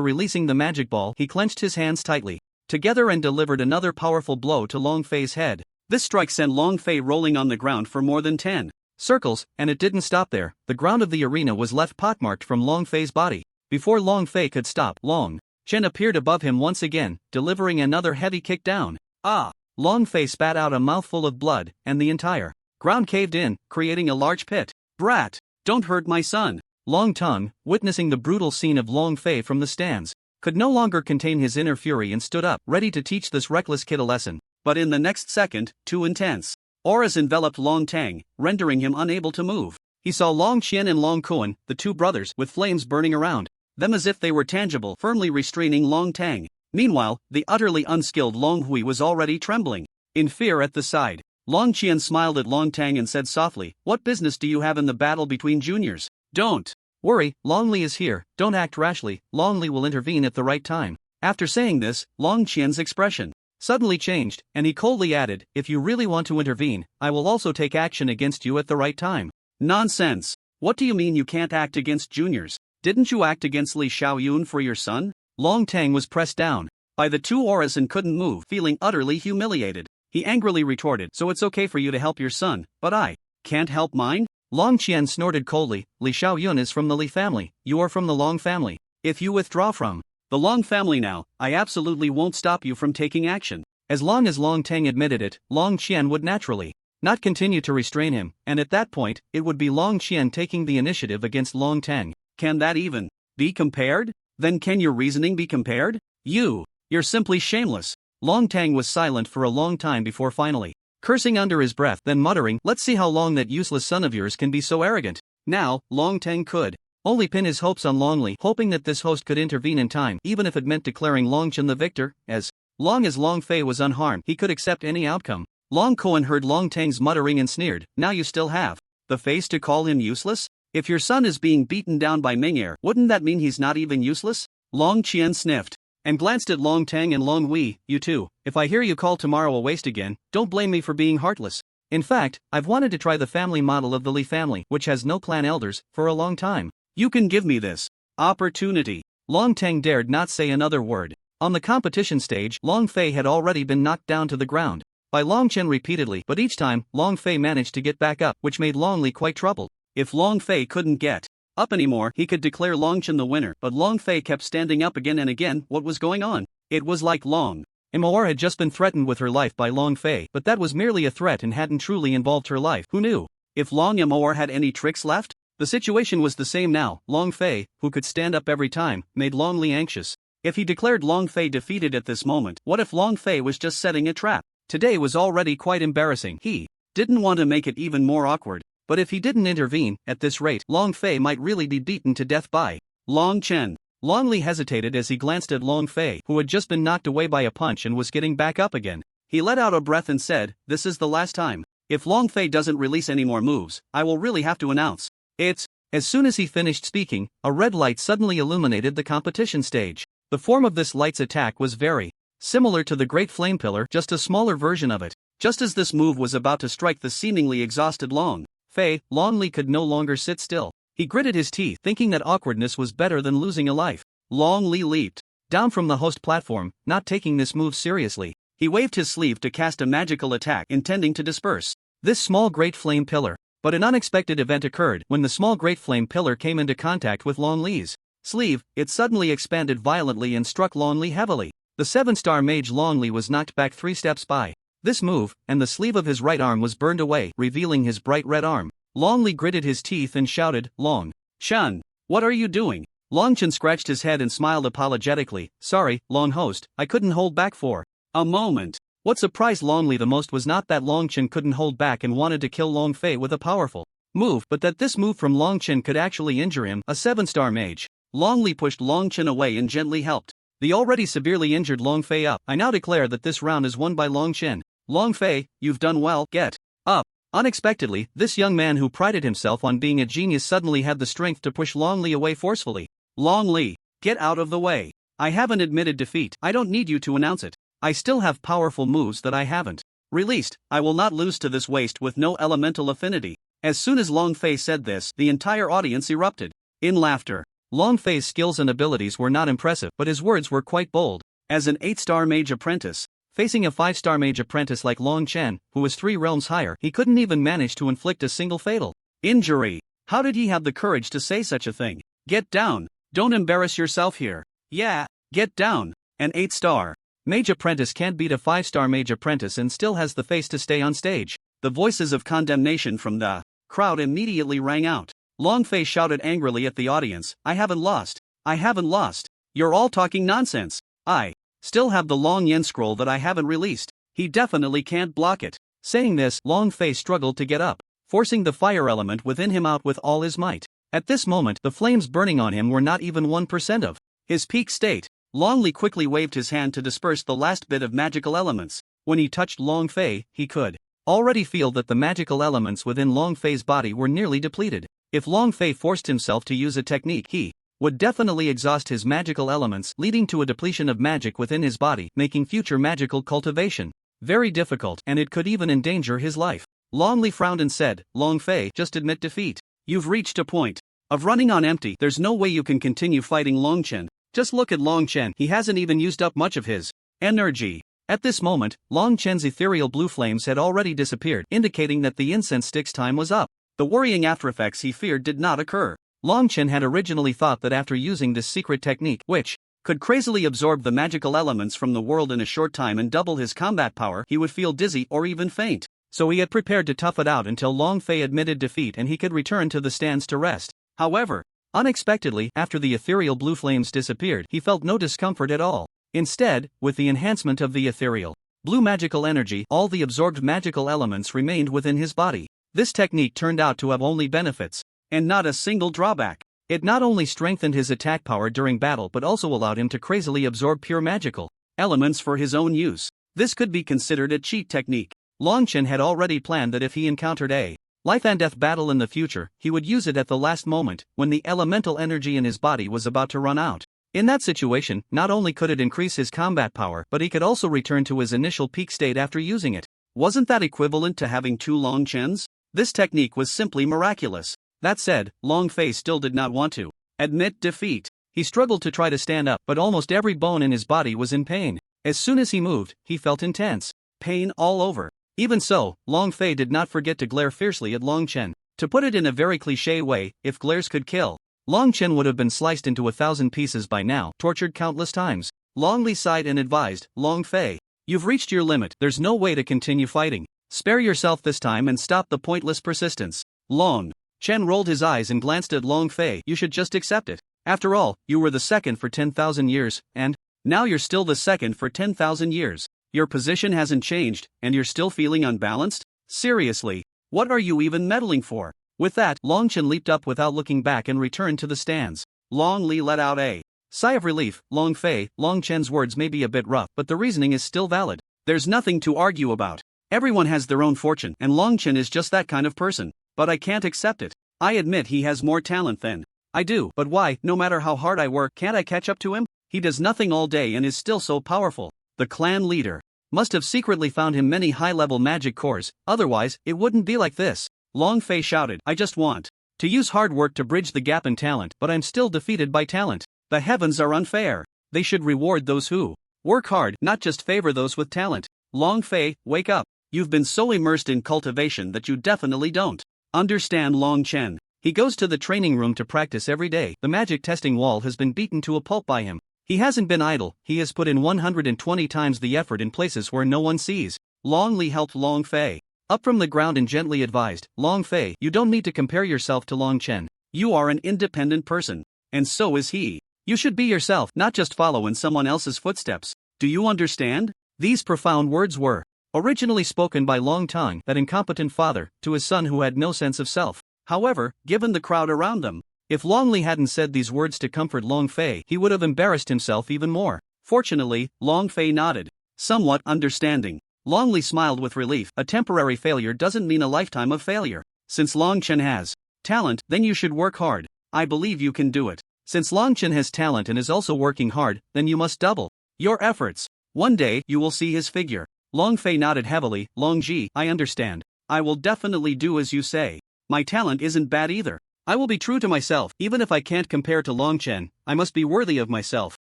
releasing the magic ball, he clenched his hands tightly together and delivered another powerful blow to Long Fei's head. This strike sent Long Fei rolling on the ground for more than 10 circles, and it didn't stop there. The ground of the arena was left pockmarked from Long Fei's body. Before Long Fei could stop, Long Chen appeared above him once again, delivering another heavy kick down. Ah! Long Fei spat out a mouthful of blood, and the entire ground caved in, creating a large pit. Brat! Don't hurt my son! Long Tongue, witnessing the brutal scene of Long Fei from the stands, could no longer contain his inner fury and stood up, ready to teach this reckless kid a lesson. But in the next second, two intense auras enveloped Long Tang, rendering him unable to move. He saw Long Qian and Long Kuan, the two brothers, with flames burning around them as if they were tangible, firmly restraining Long Tang. Meanwhile, the utterly unskilled Long Hui was already trembling in fear at the side. Long Qian smiled at Long Tang and said softly, "What business do you have in the battle between juniors? Don't worry, Long Li is here, don't act rashly, Long Li will intervene at the right time." After saying this, Long Qian's expression suddenly changed, and he coldly added, "If you really want to intervene, I will also take action against you at the right time." Nonsense! What do you mean you can't act against juniors? Didn't you act against Li Xiaoyun for your son? Long Tang was pressed down by the two auras and couldn't move, feeling utterly humiliated. He angrily retorted, "So it's okay for you to help your son, but I can't help mine?" Long Qian snorted coldly, "Li Xiaoyun is from the Li family, you are from the Long family. If you withdraw from the Long family now, I absolutely won't stop you from taking action." As long as Long Tang admitted it, Long Qian would naturally not continue to restrain him, and at that point, it would be Long Qian taking the initiative against Long Tang. Can that even be compared? Then can your reasoning be compared? You're simply shameless. Long Tang was silent for a long time before finally cursing under his breath, then muttering, "Let's see how long that useless son of yours can be so arrogant." Now, Long Tang could only pin his hopes on Long Li, hoping that this host could intervene in time, even if it meant declaring Long Chen the victor. As long as Long Fei was unharmed, he could accept any outcome. Long Kuan heard Long Tang's muttering and sneered, "Now you still have the face to call him useless? If your son is being beaten down by Ming'er, wouldn't that mean he's not even useless?" Long Qian sniffed and glanced at Long Tang and Long Hui. "You two, if I hear you call tomorrow a waste again, don't blame me for being heartless. In fact, I've wanted to try the family model of the Li family, which has no clan elders, for a long time. You can give me this opportunity." Long Tang dared not say another word. On the competition stage, Long Fei had already been knocked down to the ground by Long Chen repeatedly, but each time, Long Fei managed to get back up, which made Long Li quite troubled. If Long Fei couldn't get up anymore. He could declare Long Chen the winner, but Long Fei kept standing up again and again. What was going on? It was like Long Amour had just been threatened with her life by Long Fei, but that was merely a threat and hadn't truly involved her life. Who knew? If Long Amour had any tricks left? The situation was the same now. Long Fei, who could stand up every time, made Long Li anxious. If he declared Long Fei defeated at this moment, what if Long Fei was just setting a trap? Today was already quite embarrassing. He didn't want to make it even more awkward, but if he didn't intervene, at this rate, Long Fei might really be beaten to death by Long Chen. Long Li hesitated as he glanced at Long Fei, who had just been knocked away by a punch and was getting back up again. He let out a breath and said, "This is the last time. If Long Fei doesn't release any more moves, I will really have to announce it's." As soon as he finished speaking, a red light suddenly illuminated the competition stage. The form of this light's attack was very similar to the Great Flame Pillar, just a smaller version of it. Just as this move was about to strike the seemingly exhausted Long Fei, Long Li could no longer sit still. He gritted his teeth, thinking that awkwardness was better than losing a life. Long Li leaped down from the host platform, not taking this move seriously. He waved his sleeve to cast a magical attack, intending to disperse this small Great Flame Pillar. But an unexpected event occurred. When the small Great Flame Pillar came into contact with Long Li's sleeve, it suddenly expanded violently and struck Long Li heavily. The 7-star mage Long Li was knocked back 3 steps by this move, and the sleeve of his right arm was burned away, revealing his bright red arm. Long Li gritted his teeth and shouted, "Long Chen, what are you doing?" Long Chen scratched his head and smiled apologetically. "Sorry, Long Host, I couldn't hold back for a moment." What surprised Long Li the most was not that Long Chen couldn't hold back and wanted to kill Long Fei with a powerful move, but that this move from Long Chen could actually injure him, a 7-star mage. Long Li pushed Long Chen away and gently helped the already severely injured Long Fei up. "I now declare that this round is won by Long Chen. Long Fei, you've done well, get up." Unexpectedly, this young man who prided himself on being a genius suddenly had the strength to push Long Li away forcefully. "Long Li, get out of the way. I haven't admitted defeat. I don't need you to announce it. I still have powerful moves that I haven't released. I will not lose to this waste with no elemental affinity." As soon as Long Fei said this, the entire audience erupted in laughter. Long Fei's skills and abilities were not impressive, but his words were quite bold. As an 8-star mage apprentice, facing a 5-star mage apprentice like Long Chen, who was 3 realms higher, he couldn't even manage to inflict a single fatal injury. How did he have the courage to say such a thing? Get down. Don't embarrass yourself here. Yeah, get down. An 8-star mage apprentice can't beat a 5-star mage apprentice and still has the face to stay on stage. The voices of condemnation from the crowd immediately rang out. Long Fei shouted angrily at the audience, "I haven't lost. I haven't lost. You're all talking nonsense. I still have the Long Yen scroll that I haven't released. He definitely can't block it." Saying this, Long Fei struggled to get up, forcing the fire element within him out with all his might. At this moment, the flames burning on him were not even 1% of his peak state. Long Li quickly waved his hand to disperse the last bit of magical elements. When he touched Long Fei, he could already feel that the magical elements within Long Fei's body were nearly depleted. If Long Fei forced himself to use a technique, he would definitely exhaust his magical elements, leading to a depletion of magic within his body, making future magical cultivation very difficult, and it could even endanger his life. Long Li frowned and said, "Long Fei, just admit defeat. You've reached a point of running on empty. There's no way you can continue fighting Long Chen. Just look at Long Chen, he hasn't even used up much of his energy." At this moment, Long Chen's ethereal blue flames had already disappeared, indicating that the incense stick's time was up. The worrying aftereffects he feared did not occur. Long Chen had originally thought that after using this secret technique, which could crazily absorb the magical elements from the world in a short time and double his combat power, he would feel dizzy or even faint. So he had prepared to tough it out until Long Fei admitted defeat and he could return to the stands to rest. However, unexpectedly, after the ethereal blue flames disappeared, he felt no discomfort at all. Instead, with the enhancement of the ethereal blue magical energy, all the absorbed magical elements remained within his body. This technique turned out to have only benefits, and not a single drawback. It not only strengthened his attack power during battle but also allowed him to crazily absorb pure magical elements for his own use. This could be considered a cheat technique. Long Chen had already planned that if he encountered a life and death battle in the future, he would use it at the last moment, when the elemental energy in his body was about to run out. In that situation, not only could it increase his combat power, but he could also return to his initial peak state after using it. Wasn't that equivalent to having 2 Long Chens? This technique was simply miraculous. That said, Long Fei still did not want to admit defeat. He struggled to try to stand up, but almost every bone in his body was in pain. As soon as he moved, he felt intense pain all over. Even so, Long Fei did not forget to glare fiercely at Long Chen. To put it in a very cliché way, if glares could kill, Long Chen would have been sliced into 1,000 pieces by now, tortured countless times. Long Li sighed and advised, Long Fei, you've reached your limit, there's no way to continue fighting. Spare yourself this time and stop the pointless persistence. Long Chen rolled his eyes and glanced at Long Fei. You should just accept it. After all, you were the second for 10,000 years, and now you're still the second for 10,000 years. Your position hasn't changed, and you're still feeling unbalanced? Seriously, what are you even meddling for? With that, Long Chen leaped up without looking back and returned to the stands. Long Li let out a sigh of relief. Long Fei, Long Chen's words may be a bit rough, but the reasoning is still valid. There's nothing to argue about. Everyone has their own fortune, and Long Chen is just that kind of person. But I can't accept it. I admit he has more talent than I do, but why, no matter how hard I work, can't I catch up to him? He does nothing all day and is still so powerful. The clan leader must have secretly found him many high-level magic cores, otherwise, it wouldn't be like this. Long Fei shouted, I just want to use hard work to bridge the gap in talent, but I'm still defeated by talent. The heavens are unfair. They should reward those who work hard, not just favor those with talent. Long Fei, wake up. You've been so immersed in cultivation that you definitely don't understand Long Chen. He goes to the training room to practice every day. The magic testing wall has been beaten to a pulp by him. He hasn't been idle, he has put in 120 times the effort in places where no one sees. Long Li helped Long Fei up from the ground and gently advised, Long Fei, you don't need to compare yourself to Long Chen. You are an independent person. And so is he. You should be yourself, not just follow in someone else's footsteps. Do you understand? These profound words were originally spoken by Long Tang, that incompetent father, to his son who had no sense of self. However, given the crowd around them, if Long Li hadn't said these words to comfort Long Fei, he would have embarrassed himself even more. Fortunately, Long Fei nodded, somewhat understanding. Long Li smiled with relief. A temporary failure doesn't mean a lifetime of failure. Since Long Chen has talent, then you should work hard. I believe you can do it. Since Long Chen has talent and is also working hard, then you must double your efforts. One day, you will see his figure. Long Fei nodded heavily. Long Ji, I understand. I will definitely do as you say. My talent isn't bad either. I will be true to myself. Even if I can't compare to Long Chen, I must be worthy of myself.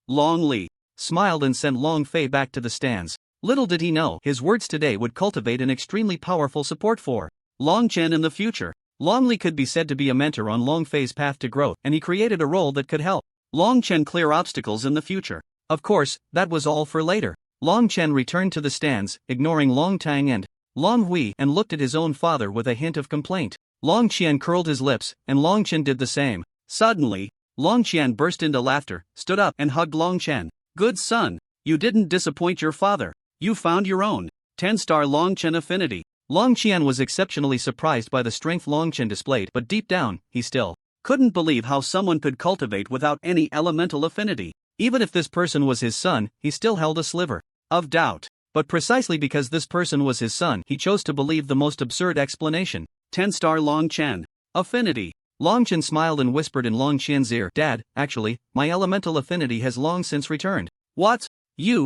Long Li smiled and sent Long Fei back to the stands. Little did he know, his words today would cultivate an extremely powerful support for Long Chen in the future. Long Li could be said to be a mentor on Long Fei's path to growth, and he created a role that could help Long Chen clear obstacles in the future. Of course, that was all for later. Long Chen returned to the stands, ignoring Long Tang and Long Hui, and looked at his own father with a hint of complaint. Long Qian curled his lips, and Long Chen did the same. Suddenly, Long Qian burst into laughter, stood up, and hugged Long Chen. Good son, you didn't disappoint your father. You found your own 10-star Long Chen affinity. Long Qian was exceptionally surprised by the strength Long Chen displayed, but deep down, he still couldn't believe how someone could cultivate without any elemental affinity. Even if this person was his son, he still held a sliver of doubt. But precisely because this person was his son, he chose to believe the most absurd explanation. 10-star Long Chen affinity. Long Chen smiled and whispered in Long Qian's ear, Dad, actually, my elemental affinity has long since returned. What?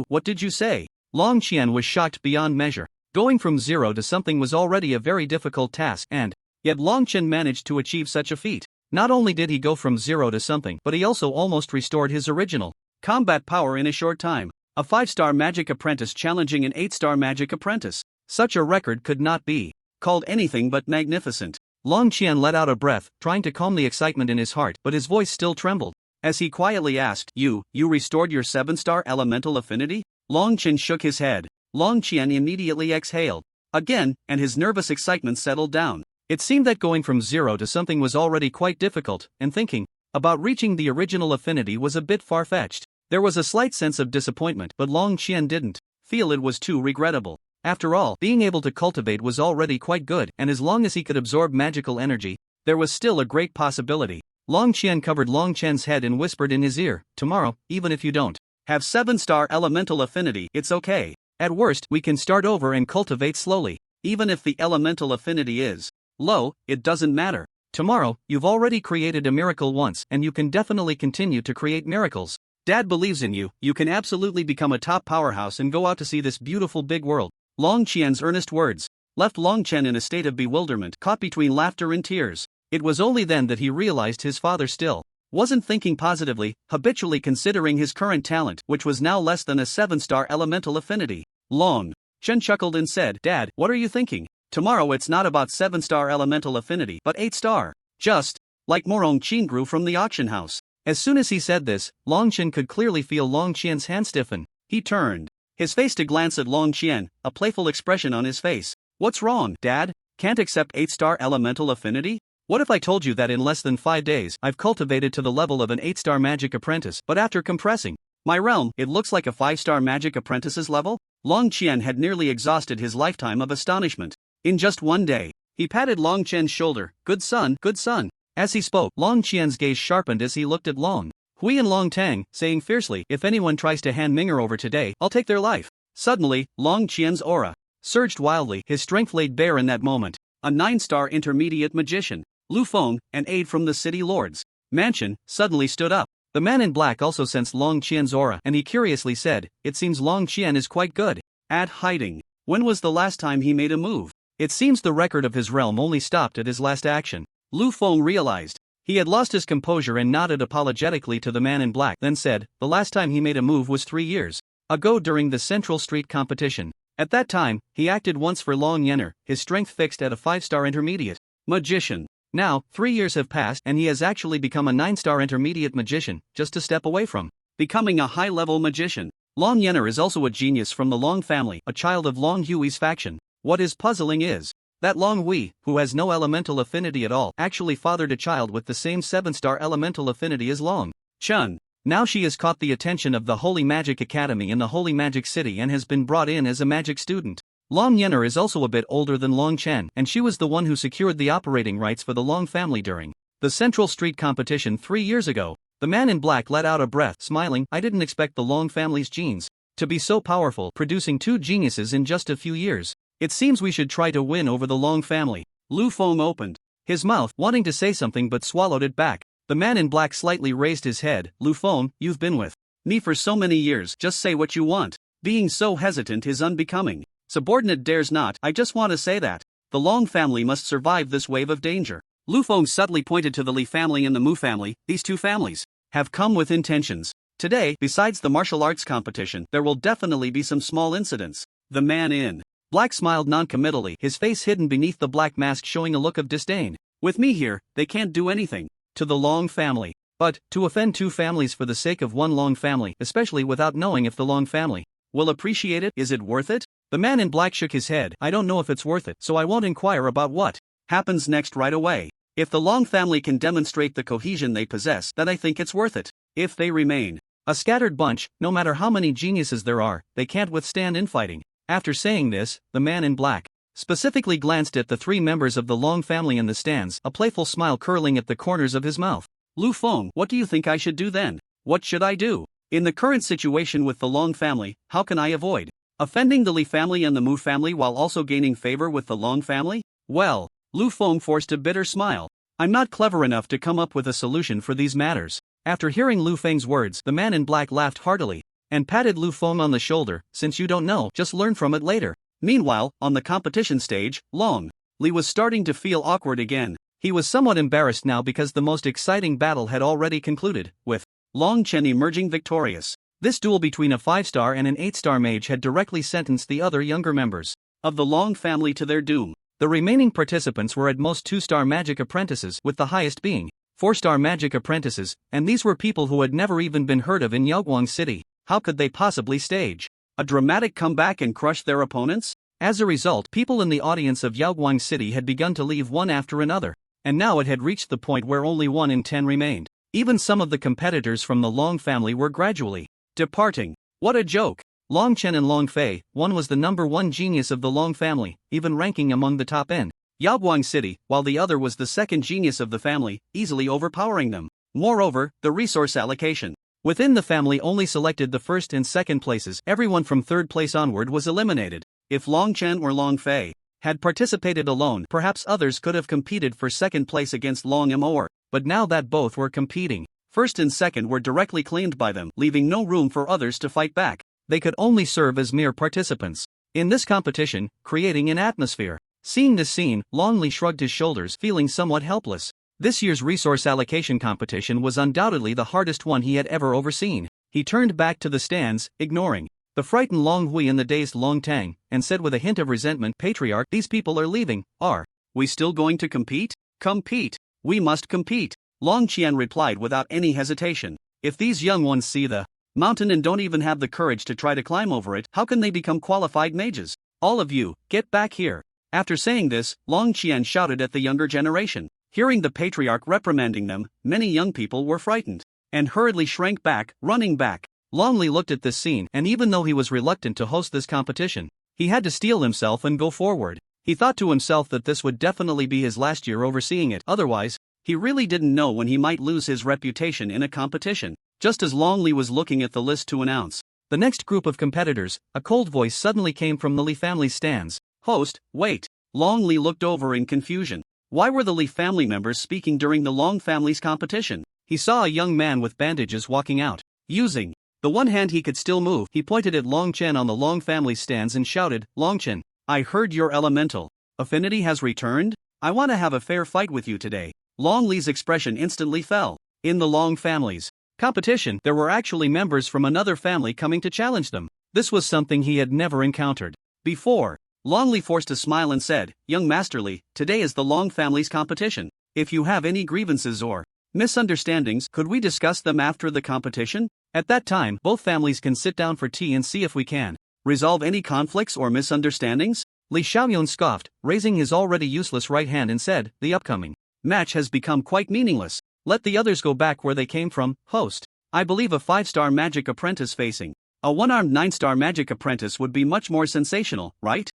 What did you say? Long Qian was shocked beyond measure. Going from zero to something was already a very difficult task, and yet Long Chen managed to achieve such a feat. Not only did he go from zero to something, but he also almost restored his original combat power in a short time. A 5-star magic apprentice challenging an 8-star magic apprentice. Such a record could not be called anything but magnificent. Long Qian let out a breath, trying to calm the excitement in his heart, but his voice still trembled. As he quietly asked, You restored your 7-star elemental affinity? Long Chen shook his head. Long Qian immediately exhaled again, and his nervous excitement settled down. It seemed that going from zero to something was already quite difficult, and thinking about reaching the original affinity was a bit far-fetched. There was a slight sense of disappointment, but Long Qian didn't feel it was too regrettable. After all, being able to cultivate was already quite good, and as long as he could absorb magical energy, there was still a great possibility. Long Qian covered Long Chen's head and whispered in his ear, Tomorrow, even if you don't have 7-star elemental affinity, it's okay. At worst, we can start over and cultivate slowly. Even if the elemental affinity is low, it doesn't matter. Tomorrow, you've already created a miracle once, and you can definitely continue to create miracles. Dad believes in you. You can absolutely become a top powerhouse and go out to see this beautiful big world. Long Qian's earnest words left Long Chen in a state of bewilderment, caught between laughter and tears. It was only then that he realized his father still wasn't thinking positively, habitually considering his current talent, which was now less than a 7-star elemental affinity. Long Chen chuckled and said, Dad, what are you thinking? Tomorrow it's not about 7-star elemental affinity, but 8-star. Just like Morong Qin grew from the auction house. As soon as he said this, Long Chen could clearly feel Long Qian's hand stiffen. He turned his face to glance at Long Qian, a playful expression on his face. What's wrong, Dad? Can't accept 8-star elemental affinity? What if I told you that in less than 5 days I've cultivated to the level of an 8-star magic apprentice, but after compressing my realm, it looks like a 5-star magic apprentice's level? Long Qian had nearly exhausted his lifetime of astonishment. In just one day, he patted Long Qian's shoulder. Good son, good son. As he spoke, Long Qian's gaze sharpened as he looked at Long Hui and Long Tang, saying fiercely, if anyone tries to hand Minger over today, I'll take their life. Suddenly, Long Qian's aura surged wildly, his strength laid bare in that moment. A 9-star intermediate magician, Lu Feng, an aide from the city lord's mansion, suddenly stood up. The man in black also sensed Long Qian's aura and he curiously said, it seems Long Qian is quite good at hiding. When was the last time he made a move? It seems the record of his realm only stopped at his last action. Lu Feng realized he had lost his composure and nodded apologetically to the man in black, then said, the last time he made a move was 3 years ago during the Central Street competition. At that time, he acted once for Long Yener, his strength fixed at a 5-star intermediate magician. Now, 3 years have passed and he has actually become a 9-star intermediate magician, just a step away from becoming a high-level magician. Long Yener is also a genius from the Long family, a child of Long Hui's faction. What is puzzling is that Long Hui, who has no elemental affinity at all, actually fathered a child with the same 7-star elemental affinity as Long Chun. Now she has caught the attention of the Holy Magic Academy in the Holy Magic City and has been brought in as a magic student. Long Yener is also a bit older than Long Chen, and she was the one who secured the operating rights for the Long family during the Central Street competition 3 years ago. The man in black let out a breath, smiling. I didn't expect the Long family's genes to be so powerful, producing 2 geniuses in just a few years. It seems we should try to win over the Long family. Lu Feng opened his mouth, wanting to say something but swallowed it back. The man in black slightly raised his head. Lu Feng, you've been with me for so many years, just say what you want. Being so hesitant is unbecoming. Subordinate dares not. I just want to say that the Long family must survive this wave of danger. Lu Feng subtly pointed to the Li family and the Mu family. These 2 families have come with intentions. Today, besides the martial arts competition, there will definitely be some small incidents. The man in black smiled non-committally, his face hidden beneath the black mask showing a look of disdain. With me here, they can't do anything to the Long family. But, to offend 2 families for the sake of one Long family, especially without knowing if the Long family will appreciate it, is it worth it? The man in black shook his head. I don't know if it's worth it, so I won't inquire about what happens next right away. If the Long family can demonstrate the cohesion they possess, then I think it's worth it. If they remain a scattered bunch, no matter how many geniuses there are, they can't withstand infighting. After saying this, the man in black specifically glanced at the 3 members of the Long family in the stands, a playful smile curling at the corners of his mouth. Lu Feng, what do you think I should do then? What should I do? In the current situation with the Long family, how can I avoid offending the Li family and the Mu family while also gaining favor with the Long family? Well, Lu Feng forced a bitter smile. I'm not clever enough to come up with a solution for these matters. After hearing Lu Feng's words, the man in black laughed heartily and patted Lu Feng on the shoulder. Since you don't know, just learn from it later. Meanwhile, on the competition stage, Long Li was starting to feel awkward again. He was somewhat embarrassed now because the most exciting battle had already concluded, with Long Chen emerging victorious. This duel between a 5-star and an 8-star mage had directly sentenced the other younger members of the Long family to their doom. The remaining participants were at most 2-star magic apprentices, with the highest being 4-star magic apprentices, and these were people who had never even been heard of in Yaoguang City. How could they possibly stage a dramatic comeback and crush their opponents? As a result, people in the audience of Yaoguang City had begun to leave one after another, and now it had reached the point where only 1 in 10 remained. Even some of the competitors from the Long family were gradually departing. What a joke! Long Chen and Long Fei, one was the number 1 genius of the Long family, even ranking among the top in Yaoguang City, while the other was the 2nd genius of the family, easily overpowering them. Moreover, the resource allocation within the family only selected the 1st and 2nd places. Everyone from 3rd place onward was eliminated. If Long Chen or Long Fei had participated alone, perhaps others could have competed for 2nd place against Long Im, but now that both were competing, 1st and 2nd were directly claimed by them, leaving no room for others to fight back. They could only serve as mere participants in this competition, creating an atmosphere. Seeing this scene, Long Li shrugged his shoulders, feeling somewhat helpless. This year's resource allocation competition was undoubtedly the hardest one he had ever overseen. He turned back to the stands, ignoring the frightened Long Hui and the dazed Long Tang, and said with a hint of resentment, Patriarch, these people are leaving. Are we still going to compete? Compete? We must compete. Long Qian replied without any hesitation. If these young ones see the mountain and don't even have the courage to try to climb over it, how can they become qualified mages? All of you, get back here. After saying this, Long Qian shouted at the younger generation. Hearing the patriarch reprimanding them, many young people were frightened and hurriedly shrank back, running back. Long Li looked at this scene, and even though he was reluctant to host this competition, he had to steel himself and go forward. He thought to himself that this would definitely be his last year overseeing it, otherwise, he really didn't know when he might lose his reputation in a competition. Just as Long Li was looking at the list to announce the next group of competitors, a cold voice suddenly came from the Li family's stands. Host, wait. Long Li looked over in confusion. Why were the Li family members speaking during the Long family's competition? He saw a young man with bandages walking out. Using the one hand he could still move, he pointed at Long Chen on the Long family stands and shouted, Long Chen, I heard your elemental affinity has returned? I want to have a fair fight with you today. Long Li's expression instantly fell. In the Long family's competition, there were actually members from another family coming to challenge them. This was something he had never encountered before. Long Li forced a smile and said, Young Master Li, today is the Long family's competition. If you have any grievances or misunderstandings, could we discuss them after the competition? At that time, both families can sit down for tea and see if we can resolve any conflicts or misunderstandings? Li Xiaoyun scoffed, raising his already useless right hand and said, The upcoming match has become quite meaningless. Let the others go back where they came from. Host, I believe a 5-star magic apprentice facing a 1-armed 9-star magic apprentice would be much more sensational, right?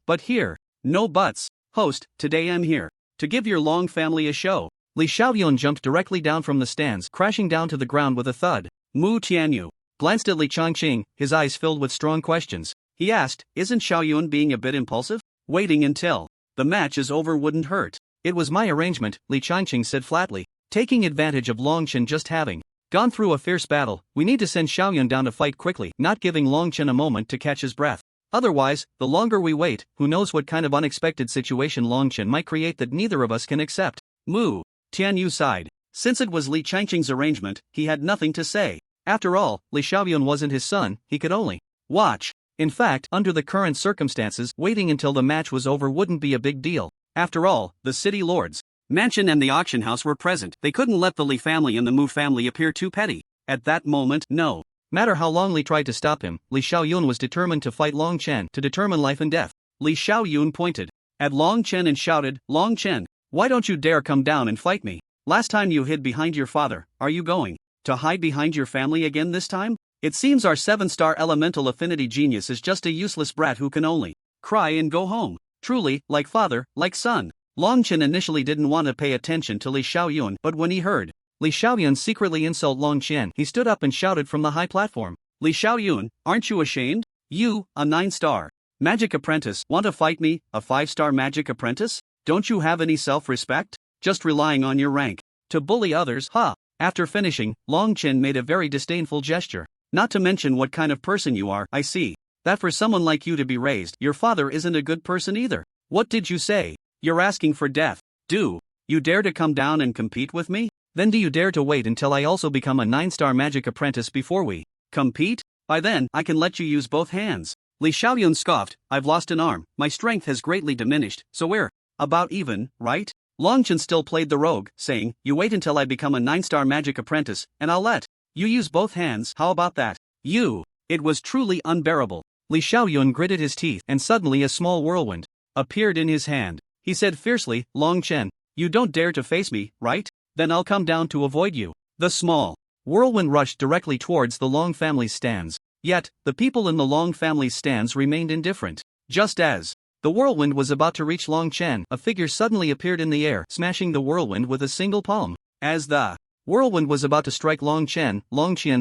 But here. No buts. Host, today I'm here to give your Long family a show. Li Xiaoyun jumped directly down from the stands, crashing down to the ground with a thud. Mu Tianyu glanced at Li Changqing, his eyes filled with strong questions. He asked, Isn't Xiaoyun being a bit impulsive? Waiting until the match is over wouldn't hurt. It was my arrangement, Li Changqing said flatly. Taking advantage of Long Chen just having gone through a fierce battle, we need to send Xiaoyun down to fight quickly, not giving Long Chen a moment to catch his breath. Otherwise, the longer we wait, who knows what kind of unexpected situation Long Chen might create that neither of us can accept. Mu Tianyu sighed. Since it was Li Changqing's arrangement, he had nothing to say. After all, Li Xiaoyun wasn't his son, he could only watch. In fact, under the current circumstances, waiting until the match was over wouldn't be a big deal. After all, the city lord's mansion and the auction house were present. They couldn't let the Li family and the Mu family appear too petty. At that moment, no matter how long Li tried to stop him, Li Xiaoyun was determined to fight Long Chen to determine life and death. Li Xiaoyun pointed at Long Chen and shouted, Long Chen, why don't you dare come down and fight me? Last time you hid behind your father, are you going to hide behind your family again this time? It seems our 7-star elemental affinity genius is just a useless brat who can only cry and go home. Truly, like father, like son. Long Chen initially didn't want to pay attention to Li Xiaoyun, but when he heard Li Xiaoyun secretly insult Long Chen, he stood up and shouted from the high platform, Li Xiaoyun, aren't you ashamed? You, a 9-star magic apprentice, want to fight me, a 5-star magic apprentice? Don't you have any self-respect? Just relying on your rank to bully others, huh? After finishing, Long Chen made a very disdainful gesture. Not to mention what kind of person you are. I see that for someone like you to be raised, your father isn't a good person either. What did you say? You're asking for death. Do you dare to come down and compete with me? Then do you dare to wait until I also become a 9-star magic apprentice before we compete? By then, I can let you use both hands. Li Xiaoyun scoffed, I've lost an arm, my strength has greatly diminished, so we're about even, right? Long Chen still played the rogue, saying, You wait until I become a 9-star magic apprentice, and I'll let you use both hands. How about that? It was truly unbearable. Li Xiaoyun gritted his teeth, and suddenly a small whirlwind appeared in his hand. He said fiercely, Long Chen, you don't dare to face me, right? Then I'll come down to avoid you. The small whirlwind rushed directly towards the Long family's stands. Yet, the people in the Long family's stands remained indifferent. Just as the whirlwind was about to reach Long Chen, a figure suddenly appeared in the air, smashing the whirlwind with a single palm. As the whirlwind was about to strike Long Chen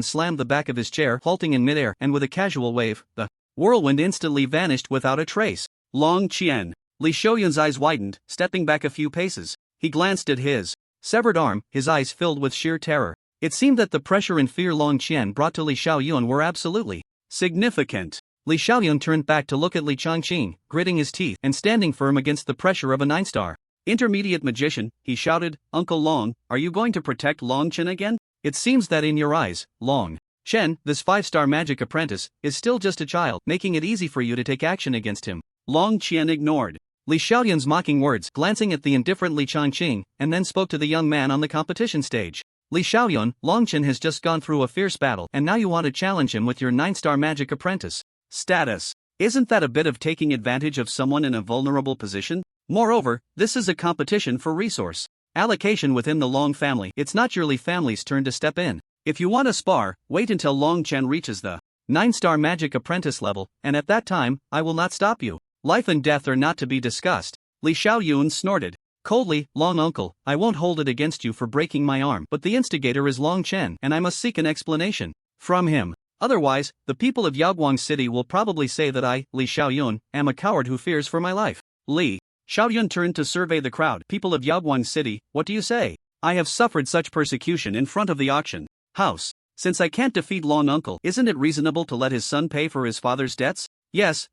slammed the back of his chair, halting in midair, and with a casual wave, the whirlwind instantly vanished without a trace. Long Chen. Li Xiaoyun's eyes widened, stepping back a few paces. He glanced at his severed arm, his eyes filled with sheer terror. It seemed that the pressure and fear Long Chen brought to Li Xiaoyun were absolutely significant. Li Xiaoyun turned back to look at Li Changqing, gritting his teeth and standing firm against the pressure of a 9-star intermediate magician. He shouted, Uncle Long, are you going to protect Long Chen again? It seems that in your eyes, Long Chen, this 5-star magic apprentice, is still just a child, making it easy for you to take action against him. Long Chen ignored Li Xiaoyun's mocking words, glancing at the indifferent Li Changqing, and then spoke to the young man on the competition stage. Li Xiaoyun, Longchen has just gone through a fierce battle, and now you want to challenge him with your 9-star magic apprentice status. Isn't that a bit of taking advantage of someone in a vulnerable position? Moreover, this is a competition for resource allocation within the Long family. It's not your Li family's turn to step in. If you want to spar, wait until Long Chen reaches the 9-star magic apprentice level, and at that time, I will not stop you. Life and death are not to be discussed. Li Xiaoyun snorted coldly, Long uncle, I won't hold it against you for breaking my arm, but the instigator is Long Chen, and I must seek an explanation from him. Otherwise, the people of Yaoguang City will probably say that I, Li Xiaoyun, am a coward who fears for my life. Li Xiaoyun turned to survey the crowd. People of Yaoguang City, what do you say? I have suffered such persecution in front of the auction house. Since I can't defeat Long uncle, isn't it reasonable to let his son pay for his father's debts? Yes,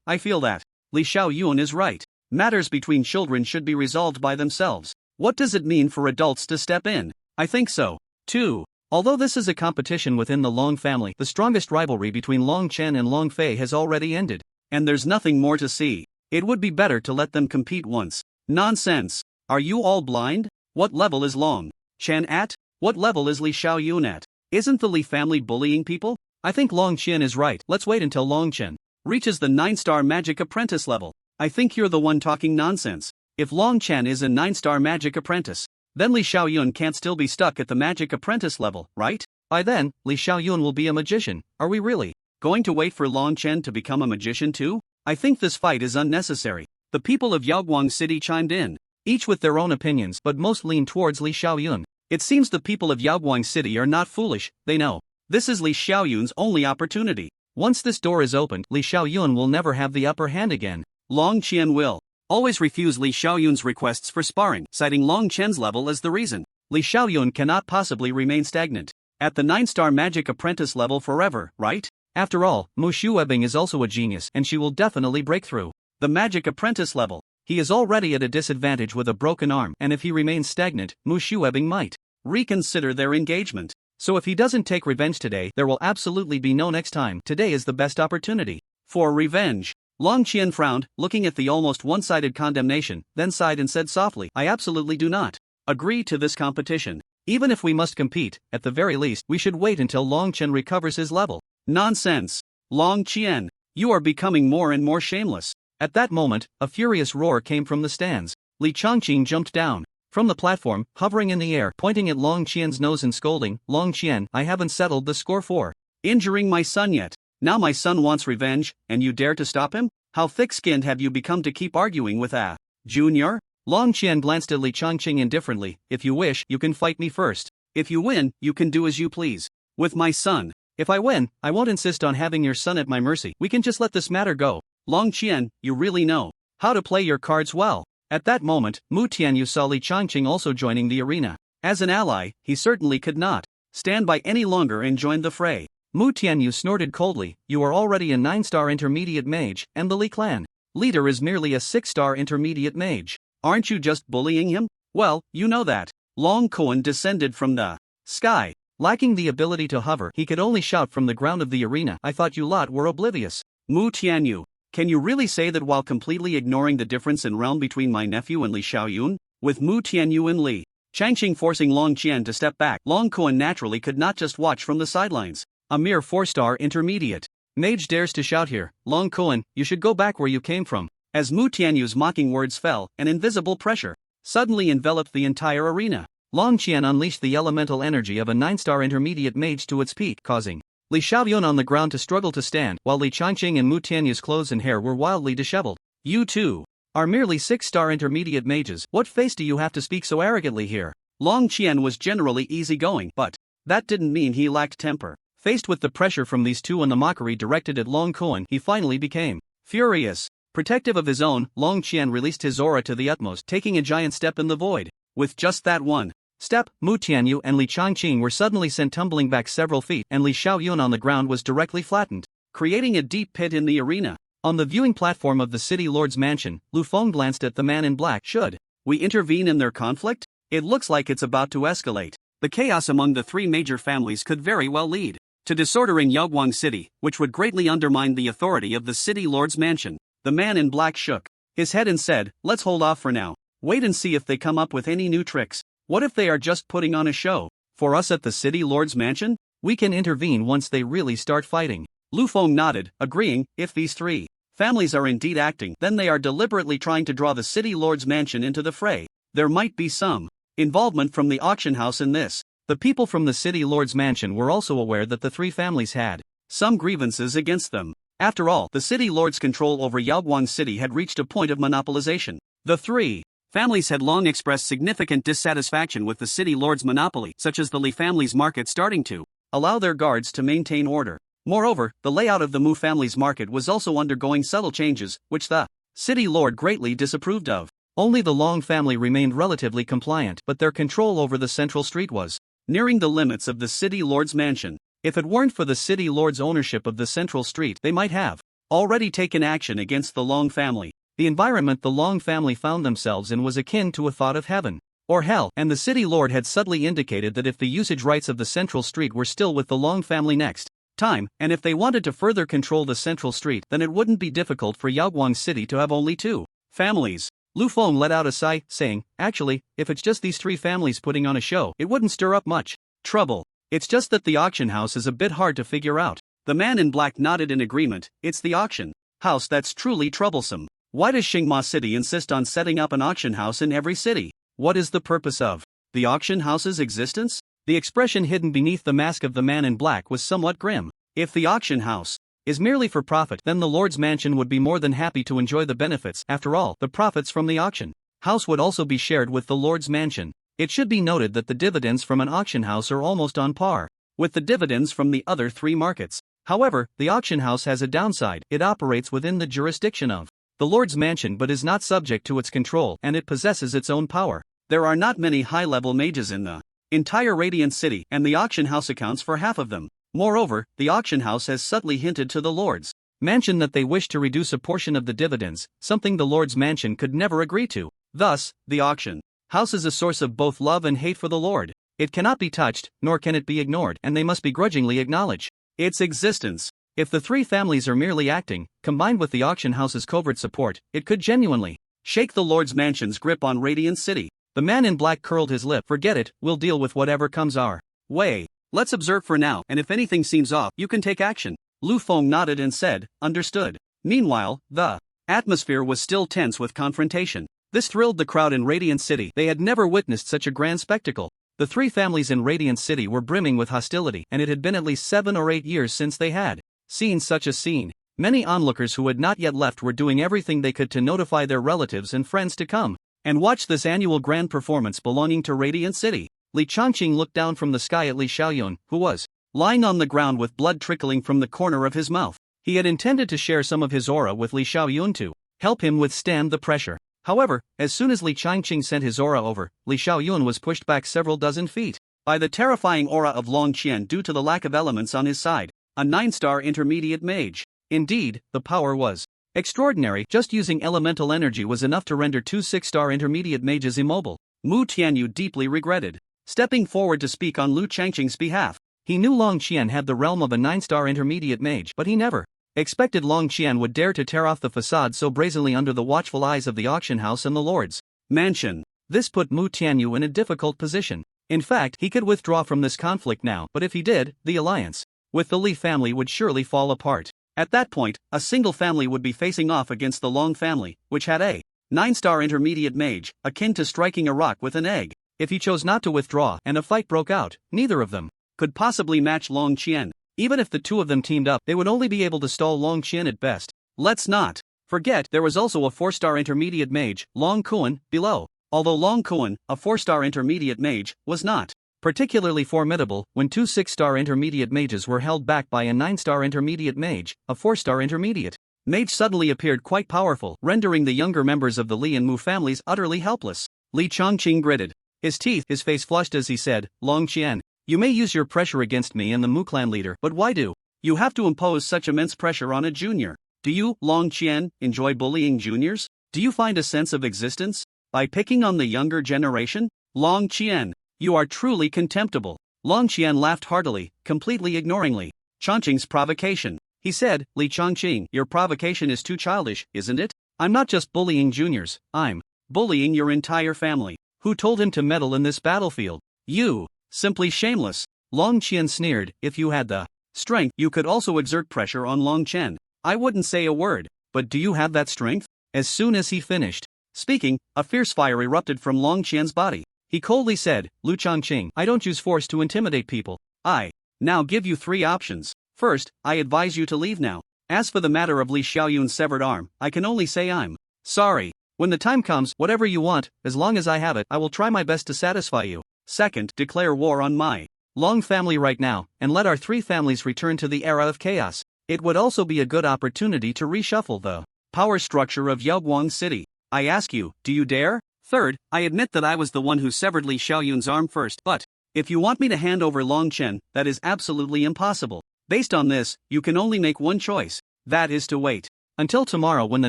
I feel that. Li Xiaoyun is right. Matters between children should be resolved by themselves. What does it mean for adults to step in? I think so, too. Although this is a competition within the Long family, the strongest rivalry between Long Chen and Long Fei has already ended. And there's nothing more to see. It would be better to let them compete once. Nonsense. Are you all blind? What level is Long Chen at? What level is Li Xiaoyun at? Isn't the Li family bullying people? I think Long Chen is right. Let's wait until Long Chen reaches the 9-star magic apprentice level. I think you're the one talking nonsense. If Long Chen is a 9-star magic apprentice, then Li Xiaoyun can't still be stuck at the magic apprentice level, right? By then, Li Xiaoyun will be a magician. Are we really going to wait for Long Chen to become a magician too? I think this fight is unnecessary. The people of Yaoguang City chimed in, each with their own opinions, but most leaned towards Li Xiaoyun. It seems the people of Yaoguang City are not foolish, they know. This is Li Xiaoyun's only opportunity. Once this door is opened, Li Xiaoyun will never have the upper hand again. Long Chen will always refuse Li Xiaoyun's requests for sparring, citing Long Chen's level as the reason. Li Xiaoyun cannot possibly remain stagnant at the 9-star magic apprentice level forever, right? After all, Mu Shuebing is also a genius, and she will definitely break through the magic apprentice level. He is already at a disadvantage with a broken arm, and if he remains stagnant, Mu Shuebing might reconsider their engagement. So if he doesn't take revenge today, there will absolutely be no next time. Today is the best opportunity for revenge. Long Qian frowned, looking at the almost one-sided condemnation, then sighed and said softly, I absolutely do not agree to this competition. Even if we must compete, at the very least, we should wait until Long Chen recovers his level. Nonsense. Long Qian, you are becoming more and more shameless. At that moment, a furious roar came from the stands. Li Changqing jumped down from the platform, hovering in the air, pointing at Long Qian's nose and scolding, Long Qian, I haven't settled the score for injuring my son yet. Now my son wants revenge, and you dare to stop him? How thick-skinned have you become to keep arguing with a junior? Long Qian glanced at Li Changqing indifferently. If you wish, you can fight me first. If you win, you can do as you please with my son. If I win, I won't insist on having your son at my mercy. We can just let this matter go. Long Qian, you really know how to play your cards well. At that moment, Mu Tianyu saw Li Changqing also joining the arena. As an ally, he certainly could not stand by any longer and joined the fray. Mu Tianyu snorted coldly, you are already a 9-star intermediate mage, and the Li clan leader is merely a 6-star intermediate mage. Aren't you just bullying him? Well, you know that. Long Kuan descended from the sky. Lacking the ability to hover, he could only shout from the ground of the arena, I thought you lot were oblivious. Mu Tianyu, can you really say that while completely ignoring the difference in realm between my nephew and Li Xiaoyun? With Mu Tianyu and Li Changqing forcing Long Qian to step back, Long Kuan naturally could not just watch from the sidelines. A mere 4-star intermediate mage dares to shout here. Long Kuan, you should go back where you came from. As Mu Tianyu's mocking words fell, an invisible pressure suddenly enveloped the entire arena. Long Qian unleashed the elemental energy of a 9-star intermediate mage to its peak, causing Li Xiaoyun on the ground to struggle to stand, while Li Changqing and Mu Tianyu's clothes and hair were wildly disheveled. You too are merely 6-star intermediate mages. What face do you have to speak so arrogantly here? Long Qian was generally easygoing, but that didn't mean he lacked temper. Faced with the pressure from these two and the mockery directed at Long Kuan, he finally became furious. Protective of his own, Long Qian released his aura to the utmost, taking a giant step in the void. With just that one step, Mu Tianyu and Li Changqing were suddenly sent tumbling back several feet, and Li Xiaoyun on the ground was directly flattened, creating a deep pit in the arena. On the viewing platform of the city lord's mansion, Lu Feng glanced at the man in black. Should we intervene in their conflict? It looks like it's about to escalate. The chaos among the three major families could very well lead to disorder in Yaoguang City, which would greatly undermine the authority of the city lord's mansion. The man in black shook his head and said, "Let's hold off for now. Wait and see if they come up with any new tricks. What if they are just putting on a show for us at the city lord's mansion? We can intervene once they really start fighting." Lu Feng nodded, agreeing. If these three families are indeed acting, then they are deliberately trying to draw the city lord's mansion into the fray. There might be some involvement from the auction house in this. The people from the city lord's mansion were also aware that the three families had some grievances against them. After all, the city lord's control over Yaoguang City had reached a point of monopolization. The three families had long expressed significant dissatisfaction with the city lord's monopoly, such as the Li family's market starting to allow their guards to maintain order. Moreover, the layout of the Mu family's market was also undergoing subtle changes, which the city lord greatly disapproved of. Only the Long family remained relatively compliant, but their control over the central street was nearing the limits of the city lord's mansion. If it weren't for the city lord's ownership of the central street, they might have already taken action against the Long family. The environment the Long family found themselves in was akin to a thought of heaven or hell, and the city lord had subtly indicated that if the usage rights of the central street were still with the Long family next time, and if they wanted to further control the central street, then it wouldn't be difficult for Yaoguang City to have only two families. Lu Feng let out a sigh, saying, "Actually, if it's just these three families putting on a show, it wouldn't stir up much trouble. It's just that the auction house is a bit hard to figure out." The man in black nodded in agreement. It's the auction house that's truly troublesome. Why does Xinghua City insist on setting up an auction house in every city? What is the purpose of the auction house's existence? The expression hidden beneath the mask of the man in black was somewhat grim. If the auction house is merely for profit, then the Lord's mansion would be more than happy to enjoy the benefits. After all, the profits from the auction house would also be shared with the Lord's mansion. It should be noted that the dividends from an auction house are almost on par with the dividends from the other three markets. However, the auction house has a downside. It operates within the jurisdiction of the Lord's mansion but is not subject to its control, and it possesses its own power. There are not many high-level mages in the entire Radiant City, and the auction house accounts for half of them. Moreover, the auction house has subtly hinted to the Lord's mansion that they wish to reduce a portion of the dividends, something the Lord's mansion could never agree to. Thus, the auction house is a source of both love and hate for the Lord. It cannot be touched, nor can it be ignored, and they must begrudgingly acknowledge its existence. If the three families are merely acting, combined with the auction house's covert support, it could genuinely shake the Lord's mansion's grip on Radiant City. The man in black curled his lip. "Forget it, we'll deal with whatever comes our way. Let's observe for now, and if anything seems off, you can take action." Lu Feng nodded and said, "Understood." Meanwhile, the atmosphere was still tense with confrontation. This thrilled the crowd in Radiant City. They had never witnessed such a grand spectacle. The three families in Radiant City were brimming with hostility, and it had been at least 7 or 8 years since they had seen such a scene. Many onlookers who had not yet left were doing everything they could to notify their relatives and friends to come and watch this annual grand performance belonging to Radiant City. Li Changqing looked down from the sky at Li Xiaoyun, who was lying on the ground with blood trickling from the corner of his mouth. He had intended to share some of his aura with Li Xiaoyun to help him withstand the pressure. However, as soon as Li Changqing sent his aura over, Li Xiaoyun was pushed back several dozen feet by the terrifying aura of Long Qian due to the lack of elements on his side, a 9-star intermediate mage. Indeed, the power was extraordinary. Just using elemental energy was enough to render 2 6-star intermediate mages immobile. Mu Tianyu deeply regretted stepping forward to speak on Lu Changqing's behalf. He knew Long Qian had the realm of a 9-star intermediate mage, but he never expected Long Qian would dare to tear off the facade so brazenly under the watchful eyes of the auction house and the Lord's mansion. This put Mu Tianyu in a difficult position. In fact, he could withdraw from this conflict now, but if he did, the alliance with the Li family would surely fall apart. At that point, a single family would be facing off against the Long family, which had a 9-star intermediate mage, akin to striking a rock with an egg. If he chose not to withdraw and a fight broke out, neither of them could possibly match Long Qian. Even if the two of them teamed up, they would only be able to stall Long Qian at best. Let's not forget there was also a 4-star intermediate mage, Long Kuan, below. Although Long Kuan, a 4-star intermediate mage, was not particularly formidable, when 2 6-star intermediate mages were held back by a 9-star intermediate mage, a 4-star intermediate mage suddenly appeared quite powerful, rendering the younger members of the Li and Mu families utterly helpless. Li Changqing gritted his teeth, his face flushed as he said, "Long Qian, you may use your pressure against me and the Mu clan leader, but why do you have to impose such immense pressure on a junior? Do you, Long Qian, enjoy bullying juniors? Do you find a sense of existence by picking on the younger generation? Long Qian, you are truly contemptible." Long Qian laughed heartily, completely ignoring Li Changqing's provocation. He said, "Li Changqing, your provocation is too childish, isn't it? I'm not just bullying juniors, I'm bullying your entire family. Who told him to meddle in this battlefield? You. Simply shameless. Long Qian sneered. If you had the strength, you could also exert pressure on Long Chen. I wouldn't say a word, but do you have that strength? As soon as he finished speaking, a fierce fire erupted from Long Qian's body. He coldly said, Lu Changqing, I don't use force to intimidate people. I now give you 3 options. First, I advise you to leave now. As for the matter of Li Xiaoyun's severed arm, I can only say I'm sorry. When the time comes, whatever you want, as long as I have it, I will try my best to satisfy you. Second, declare war on my Long family right now, and let our 3 families return to the era of chaos. It would also be a good opportunity to reshuffle the power structure of Yaoguang City. I ask you, do you dare? Third, I admit that I was the one who severed Li Xiaoyun's arm first, but if you want me to hand over Long Chen, that is absolutely impossible. Based on this, you can only make one choice. That is to wait until tomorrow when the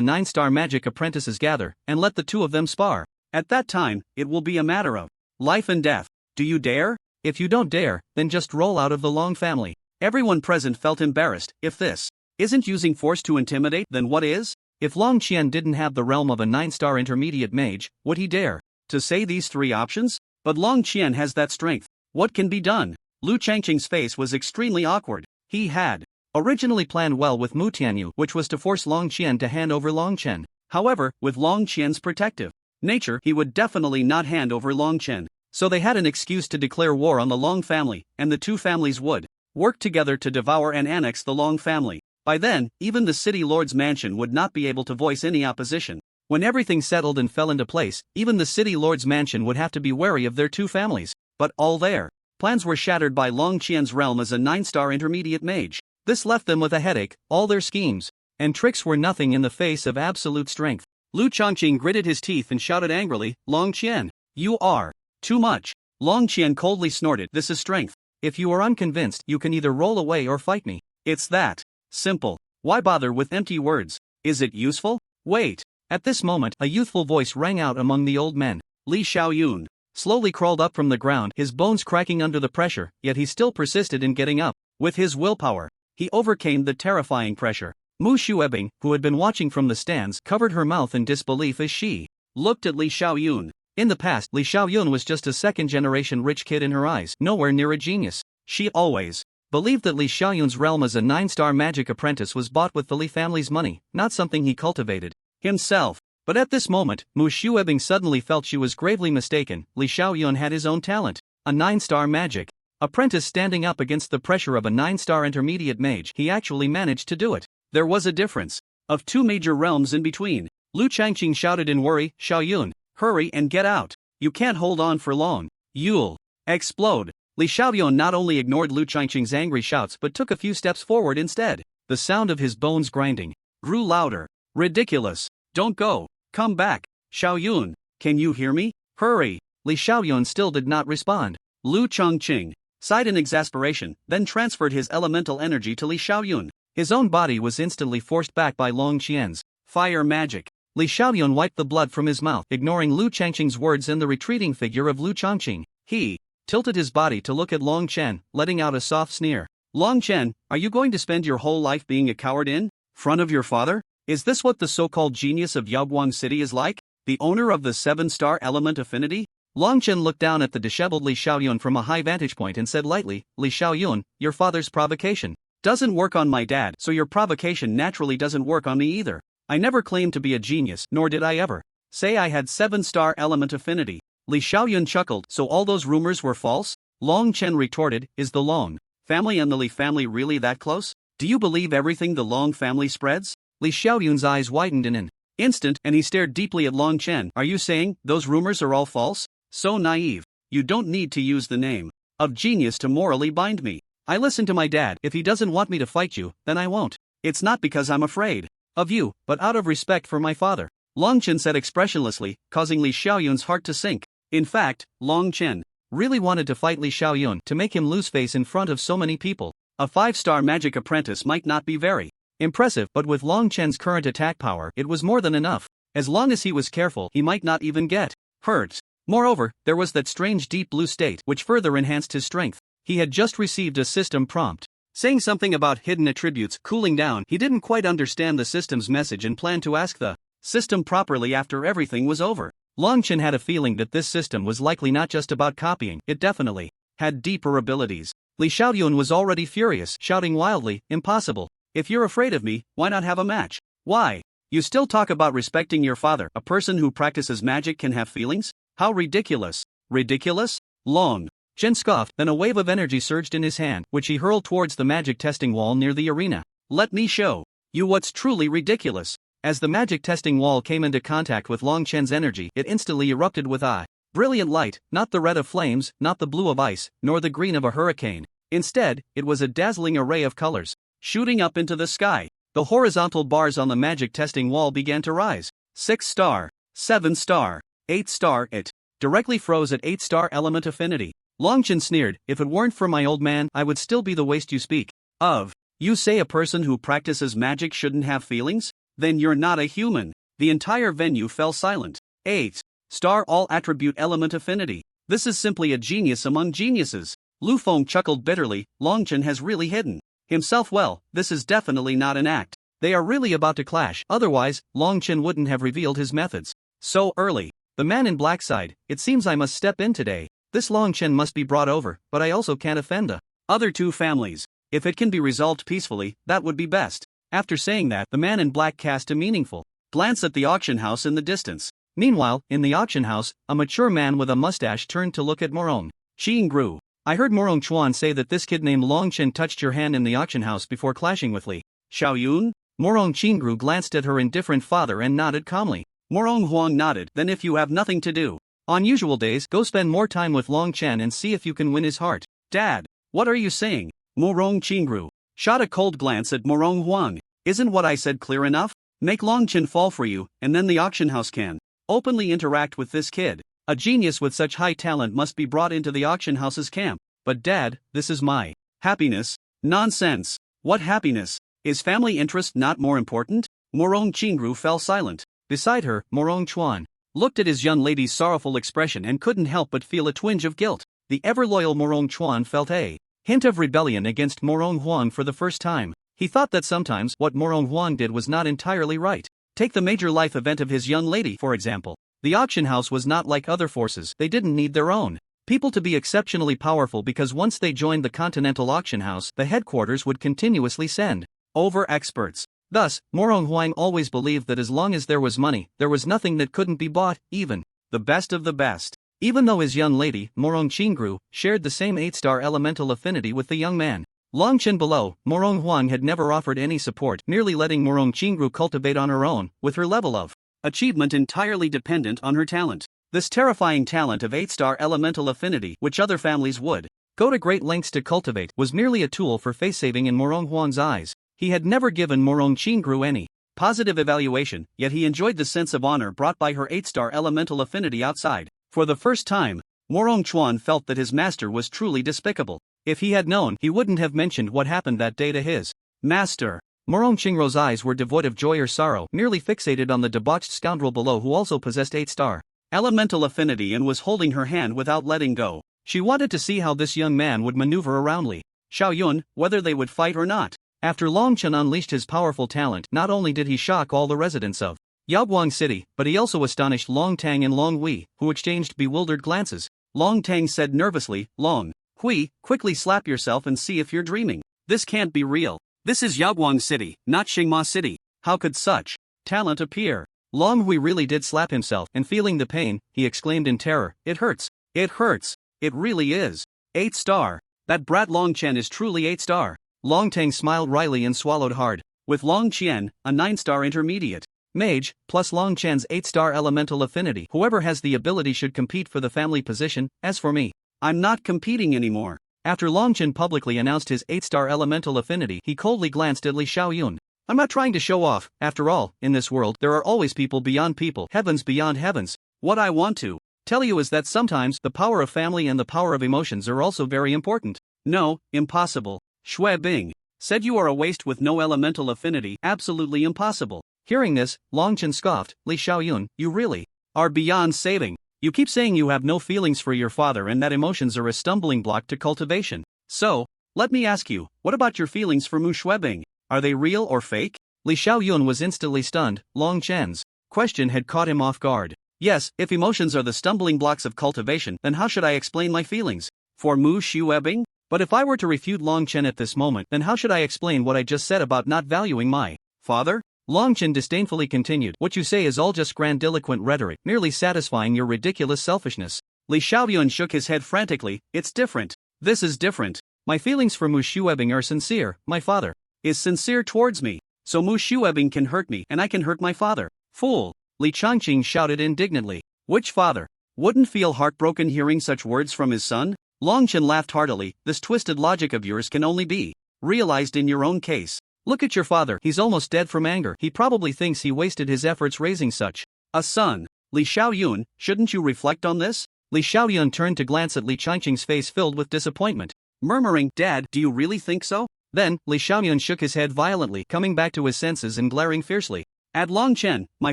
9-star magic apprentices gather, and let the 2 of them spar. At that time, it will be a matter of life and death. Do you dare? If you don't dare, then just roll out of the Long family. Everyone present felt embarrassed. If this isn't using force to intimidate, then what is? If Long Qian didn't have the realm of a 9-star intermediate mage, would he dare to say these 3 options? But Long Qian has that strength. What can be done? Lu Changqing's face was extremely awkward. He had originally planned well with Mu Tianyu, which was to force Long Qian to hand over Long Chen. However, with Long Qian's protective nature, he would definitely not hand over Long Chen. So they had an excuse to declare war on the Long family, and the 2 families would work together to devour and annex the Long family. By then, even the city lord's mansion would not be able to voice any opposition. When everything settled and fell into place, even the city lord's mansion would have to be wary of their 2 families. But all their plans were shattered by Long Qian's realm as a 9-star intermediate mage. This left them with a headache. All their schemes and tricks were nothing in the face of absolute strength. Lu Changqing gritted his teeth and shouted angrily, Long Qian, you are too much. Long Qian coldly snorted, this is strength. If you are unconvinced, you can either roll away or fight me. It's that simple. Why bother with empty words? Is it useful? Wait. At this moment, a youthful voice rang out among the old men. Li Xiaoyun slowly crawled up from the ground, his bones cracking under the pressure, yet he still persisted in getting up. With his willpower, he overcame the terrifying pressure. Mu Shuebing, who had been watching from the stands, covered her mouth in disbelief as she looked at Li Xiaoyun. In the past, Li Xiaoyun was just a second-generation rich kid in her eyes, nowhere near a genius. She always believed that Li Xiaoyun's realm as a 9-star magic apprentice was bought with the Li family's money, not something he cultivated himself. But at this moment, Mu Shuebing suddenly felt she was gravely mistaken. Li Xiaoyun had his own talent, a 9-star magic apprentice standing up against the pressure of a 9-star intermediate mage. He actually managed to do it. There was a difference of 2 major realms in between. Lu Changqing shouted in worry, Xiaoyun, hurry and get out. You can't hold on for long. You'll explode. Li Xiaoyun not only ignored Lu Changqing's angry shouts but took a few steps forward instead. The sound of his bones grinding grew louder. Ridiculous. Don't go. Come back. Xiaoyun, can you hear me? Hurry. Li Xiaoyun still did not respond. Lu Changqing sighed in exasperation, then transferred his elemental energy to Li Xiaoyun. His own body was instantly forced back by Long Qian's fire magic. Li Xiaoyun wiped the blood from his mouth, ignoring Lu Changqing's words and the retreating figure of Lu Changqing. He tilted his body to look at Long Chen, letting out a soft sneer. Long Chen, are you going to spend your whole life being a coward in front of your father? Is this what the so-called genius of Yaoguang City is like? The owner of the 7-star element affinity? Long Chen looked down at the disheveled Li Xiaoyun from a high vantage point and said lightly, Li Xiaoyun, your father's provocation doesn't work on my dad, so your provocation naturally doesn't work on me either. I never claimed to be a genius, nor did I ever say I had 7-star element affinity. Li Xiaoyun chuckled, so all those rumors were false? Long Chen retorted, is the Long family and the Li family really that close? Do you believe everything the Long family spreads? Li Xiaoyun's eyes widened in an instant, and he stared deeply at Long Chen. Are you saying those rumors are all false? So naive. You don't need to use the name of genius to morally bind me. I listen to my dad. If he doesn't want me to fight you, then I won't. It's not because I'm afraid of you, but out of respect for my father. Long Chen said expressionlessly, causing Li Xiaoyun's heart to sink. In fact, Long Chen really wanted to fight Li Xiaoyun to make him lose face in front of so many people. A 5-star magic apprentice might not be very impressive, but with Long Chen's current attack power, it was more than enough. As long as he was careful, he might not even get hurt. Moreover, there was that strange deep blue state which further enhanced his strength. He had just received a system prompt saying something about hidden attributes cooling down. He didn't quite understand the system's message and planned to ask the system properly after everything was over. Long Chen had a feeling that this system was likely not just about copying, it definitely had deeper abilities. Li Xiaoyun was already furious, shouting wildly, "Impossible. If you're afraid of me, why not have a match? Why? You still talk about respecting your father. A person who practices magic can have feelings? How ridiculous. Ridiculous? Long Chen scoffed, then a wave of energy surged in his hand, which he hurled towards the magic testing wall near the arena. Let me show you what's truly ridiculous. As the magic testing wall came into contact with Long Chen's energy, it instantly erupted with a brilliant light, not the red of flames, not the blue of ice, nor the green of a hurricane. Instead, it was a dazzling array of colors, shooting up into the sky. The horizontal bars on the magic testing wall began to rise. 6-star, 7-star, 8-star. It directly froze at 8-star element affinity. Long Chen sneered, "If it weren't for my old man, I would still be the waste you speak of. You say a person who practices magic shouldn't have feelings? Then you're not a human." The entire venue fell silent. 8-star all attribute element affinity. This is simply a genius among geniuses. Lu Feng chuckled bitterly. Long Chen has really hidden himself well. This is definitely not an act. They are really about to clash. Otherwise, Long Chen wouldn't have revealed his methods so early. The man in black sighed, "It seems I must step in today. This Long Chen must be brought over, but I also can't offend the other two families. If it can be resolved peacefully, that would be best." After saying that, the man in black cast a meaningful glance at the auction house in the distance. Meanwhile, in the auction house, a mature man with a mustache turned to look at Morong Qingru. "I heard Morong Chuan say that this kid named Long Chen touched your hand in the auction house before clashing with Li Xiaoyun." Morong Qingru glanced at her indifferent father and nodded calmly. Morong Huang nodded. "Then if you have nothing to do on usual days, go spend more time with Long Chen and see if you can win his heart." "Dad, what are you saying?" Morong Qingru shot a cold glance at Morong Huang. "Isn't what I said clear enough? Make Long Chen fall for you, and then the auction house can openly interact with this kid. A genius with such high talent must be brought into the auction house's camp." "But Dad, this is my happiness." "Nonsense. What happiness? Is family interest not more important?" Morong Qingru fell silent. Beside her, Morong Chuan looked at his young lady's sorrowful expression and couldn't help but feel a twinge of guilt. The ever-loyal Morong Chuan felt a hint of rebellion against Morong Huang for the first time. He thought that sometimes what Morong Huang did was not entirely right. Take the major life event of his young lady, for example. The auction house was not like other forces. They didn't need their own people to be exceptionally powerful, because once they joined the Continental Auction House, the headquarters would continuously send over experts. Thus, Morong Huang always believed that as long as there was money, there was nothing that couldn't be bought, even the best of the best. Even though his young lady, Morong Qingru, shared the same 8-star elemental affinity with the young man, Long Chen below, Morong Huang had never offered any support, merely letting Morong Qingru cultivate on her own, with her level of achievement entirely dependent on her talent. This terrifying talent of 8-star elemental affinity, which other families would go to great lengths to cultivate, was merely a tool for face-saving in Morong Huang's eyes. He had never given Morong Qingru any positive evaluation, yet he enjoyed the sense of honor brought by her 8-star elemental affinity outside. For the first time, Morong Chuan felt that his master was truly despicable. If he had known, he wouldn't have mentioned what happened that day to his master. Morong Qingru's eyes were devoid of joy or sorrow, merely fixated on the debauched scoundrel below who also possessed 8-star elemental affinity and was holding her hand without letting go. She wanted to see how this young man would maneuver around Li Xiaoyun, whether they would fight or not. After Long Chen unleashed his powerful talent, not only did he shock all the residents of Yaoguang City, but he also astonished Long Tang and Long Hui, who exchanged bewildered glances. Long Tang said nervously, "Long Hui, quickly slap yourself and see if you're dreaming. This can't be real. This is Yaoguang City, not Xingma City. How could such talent appear?" Long Hui really did slap himself, and feeling the pain, he exclaimed in terror, "It hurts. It hurts. It really is. 8-star. That brat Long Chen is truly 8-star. Long Tang smiled wryly and swallowed hard. With Long Qian, a 9-star intermediate mage, plus Long Chen's 8-star elemental affinity, whoever has the ability should compete for the family position. As for me, I'm not competing anymore." After Long Chen publicly announced his 8-star elemental affinity, he coldly glanced at Li Xiaoyun. "I'm not trying to show off. After all, in this world, there are always people beyond people, heavens beyond heavens. What I want to tell you is that sometimes the power of family and the power of emotions are also very important." "No, impossible. Shui Bing said you are a waste with no elemental affinity. Absolutely impossible." Hearing this, Long Chen scoffed. "Li Xiaoyun, you really are beyond saving. You keep saying you have no feelings for your father and that emotions are a stumbling block to cultivation. So, let me ask you, what about your feelings for Mu Shuibing? Are they real or fake?" Li Xiaoyun was instantly stunned. Long Chen's question had caught him off guard. Yes, if emotions are the stumbling blocks of cultivation, then how should I explain my feelings? For Mu Shuebing? But if I were to refute Long Chen at this moment, then how should I explain what I just said about not valuing my father? Long Chen disdainfully continued, what you say is all just grandiloquent rhetoric, merely satisfying your ridiculous selfishness. Li Xiaoyun shook his head frantically, it's different. This is different. My feelings for Mu Shuebing are sincere, my father is sincere towards me. So Mu Shuebing can hurt me and I can hurt my father. Fool! Li Changqing shouted indignantly. Which father wouldn't feel heartbroken hearing such words from his son? Long Chen laughed heartily, this twisted logic of yours can only be realized in your own case. Look at your father, he's almost dead from anger. He probably thinks he wasted his efforts raising such a son. Li Xiaoyun, shouldn't you reflect on this? Li Xiaoyun turned to glance at Li Changqing's face filled with disappointment, murmuring, Dad, do you really think so? Then, Li Xiaoyun shook his head violently, coming back to his senses and glaring fiercely at Long Chen. My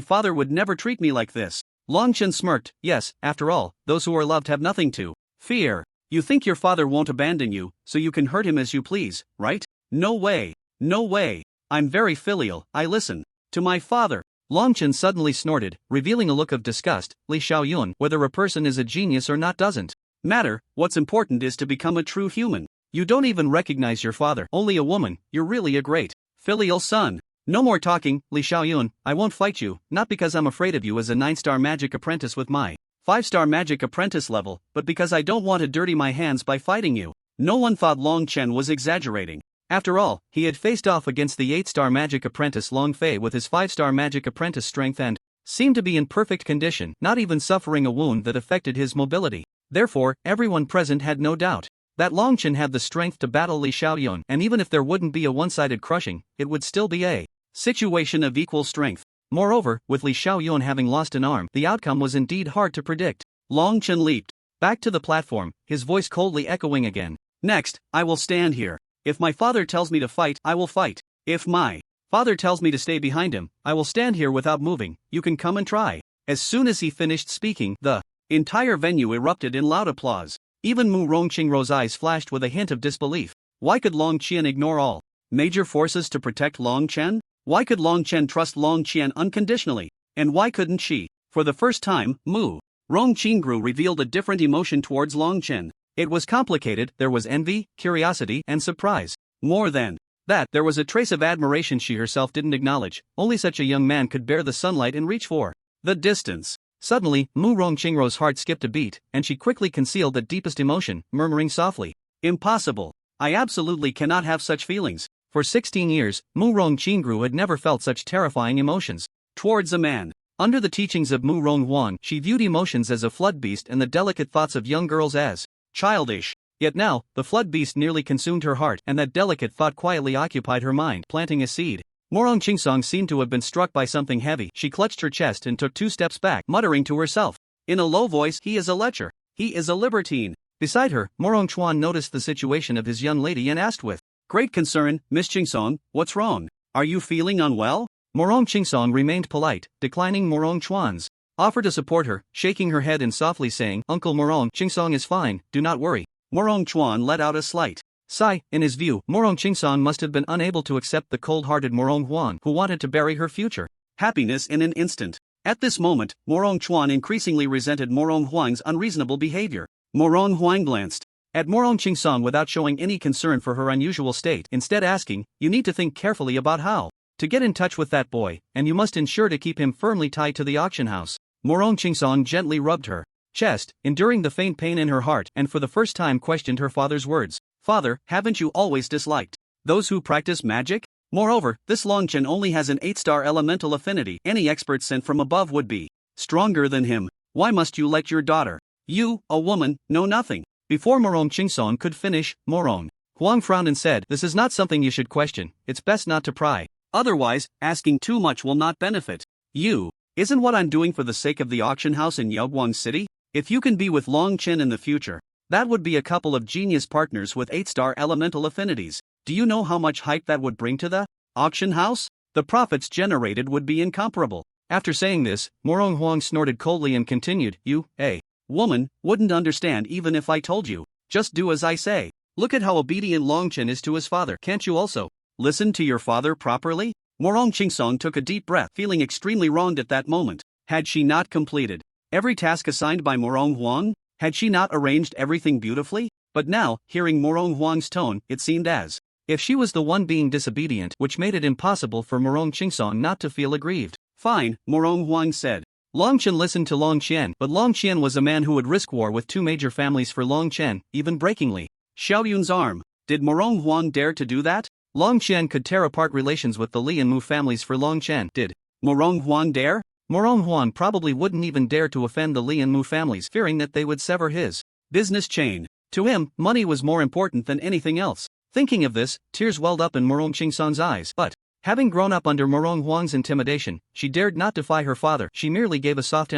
father would never treat me like this. Long Chen smirked, yes, after all, those who are loved have nothing to fear. You think your father won't abandon you, so you can hurt him as you please, right? No way. No way. I'm very filial, I listen to my father. Long Chen suddenly snorted, revealing a look of disgust. Li Xiaoyun, whether a person is a genius or not doesn't matter, what's important is to become a true human. You don't even recognize your father, only a woman, you're really a great filial son. No more talking, Li Xiaoyun, I won't fight you, not because I'm afraid of you as a 9-star magic apprentice with my 5-star magic apprentice level, but because I don't want to dirty my hands by fighting you. No one thought Long Chen was exaggerating. After all, he had faced off against the 8-star magic apprentice Long Fei with his 5-star magic apprentice strength and seemed to be in perfect condition, not even suffering a wound that affected his mobility. Therefore, everyone present had no doubt that Long Chen had the strength to battle Li Xiaoyun, and even if there wouldn't be a one-sided crushing, it would still be a situation of equal strength. Moreover, with Li Xiaoyun having lost an arm, the outcome was indeed hard to predict. Long Chen leaped back to the platform, his voice coldly echoing again. Next, I will stand here. If my father tells me to fight, I will fight. If my father tells me to stay behind him, I will stand here without moving. You can come and try. As soon as he finished speaking, the entire venue erupted in loud applause. Even Mu Rongqingrou's eyes flashed with a hint of disbelief. Why could Long Qian ignore all major forces to protect Long Chen? Why could Long Chen trust Long Qian unconditionally? And why couldn't she? For the first time, Mu Rongqingrou revealed a different emotion towards Long Chen. It was complicated, there was envy, curiosity, and surprise. More than that, there was a trace of admiration she herself didn't acknowledge. Only such a young man could bear the sunlight and reach for the distance. Suddenly, Mu Rongqingrou's heart skipped a beat, and she quickly concealed the deepest emotion, murmuring softly, Impossible. I absolutely cannot have such feelings. For 16 years, Mu Rongqingrou had never felt such terrifying emotions towards a man. Under the teachings of Mu Ronghuan, she viewed emotions as a flood beast and the delicate thoughts of young girls as childish. Yet now, the flood beast nearly consumed her heart, and that delicate thought quietly occupied her mind, planting a seed. Morong Qingsong seemed to have been struck by something heavy. She clutched her chest and took 2 steps back, muttering to herself in a low voice, he is a lecher. He is a libertine. Beside her, Morong Chuan noticed the situation of his young lady and asked with great concern, Miss Qingsong, what's wrong? Are you feeling unwell? Morong Qingsong remained polite, declining Morong Chuan's offer to support her, shaking her head and softly saying, Uncle Morong, Qingsong is fine, do not worry. Morong Chuan let out a slight sigh. In his view, Morong Qingsong must have been unable to accept the cold-hearted Morong Huan, who wanted to bury her future happiness in an instant. At this moment, Morong Chuan increasingly resented Morong Huang's unreasonable behavior. Morong Huang glanced at Morong Qingsong without showing any concern for her unusual state, instead asking, you need to think carefully about how to get in touch with that boy, and you must ensure to keep him firmly tied to the auction house. Morong Qingsong gently rubbed her chest, enduring the faint pain in her heart, and for the first time questioned her father's words. Father, haven't you always disliked those who practice magic? Moreover, this Longchen only has an 8-star elemental affinity. Any expert sent from above would be stronger than him. Why must you let your daughter, you, a woman, know nothing? Before Morong Qingsong could finish, Morong Huang frowned and said, this is not something you should question. It's best not to pry. Otherwise, asking too much will not benefit you. Isn't what I'm doing for the sake of the auction house in Yaoguang City? If you can be with Long Chen in the future, that would be a couple of genius partners with 8-star elemental affinities. Do you know how much hype that would bring to the auction house? The profits generated would be incomparable. After saying this, Morong Huang snorted coldly and continued, you, woman, wouldn't understand even if I told you. Just do as I say. Look at how obedient Long Chen is to his father. Can't you also listen to your father properly? Morong Chingsong took a deep breath, feeling extremely wronged at that moment. Had she not completed every task assigned by Morong Huang? Had she not arranged everything beautifully? But now, hearing Morong Huang's tone, it seemed as if she was the one being disobedient, which made it impossible for Morong Chingsong not to feel aggrieved. Fine, Morong Huang said. Long Chen listened to Long Qian, but Long Qian was a man who would risk war with two major families for Long Chen, even breakingly. Xiao Yun's arm. Did Morong Huang dare to do that? Long Qian could tear apart relations with the Li and Mu families for Long Chen. Did Morong Huang dare? Morong Huang probably wouldn't even dare to offend the Li and Mu families, fearing that they would sever his business chain. To him, money was more important than anything else. Thinking of this, tears welled up in Morong Chingsong's eyes, but having grown up under Morong Huang's intimidation, she dared not defy her father. She merely gave a soft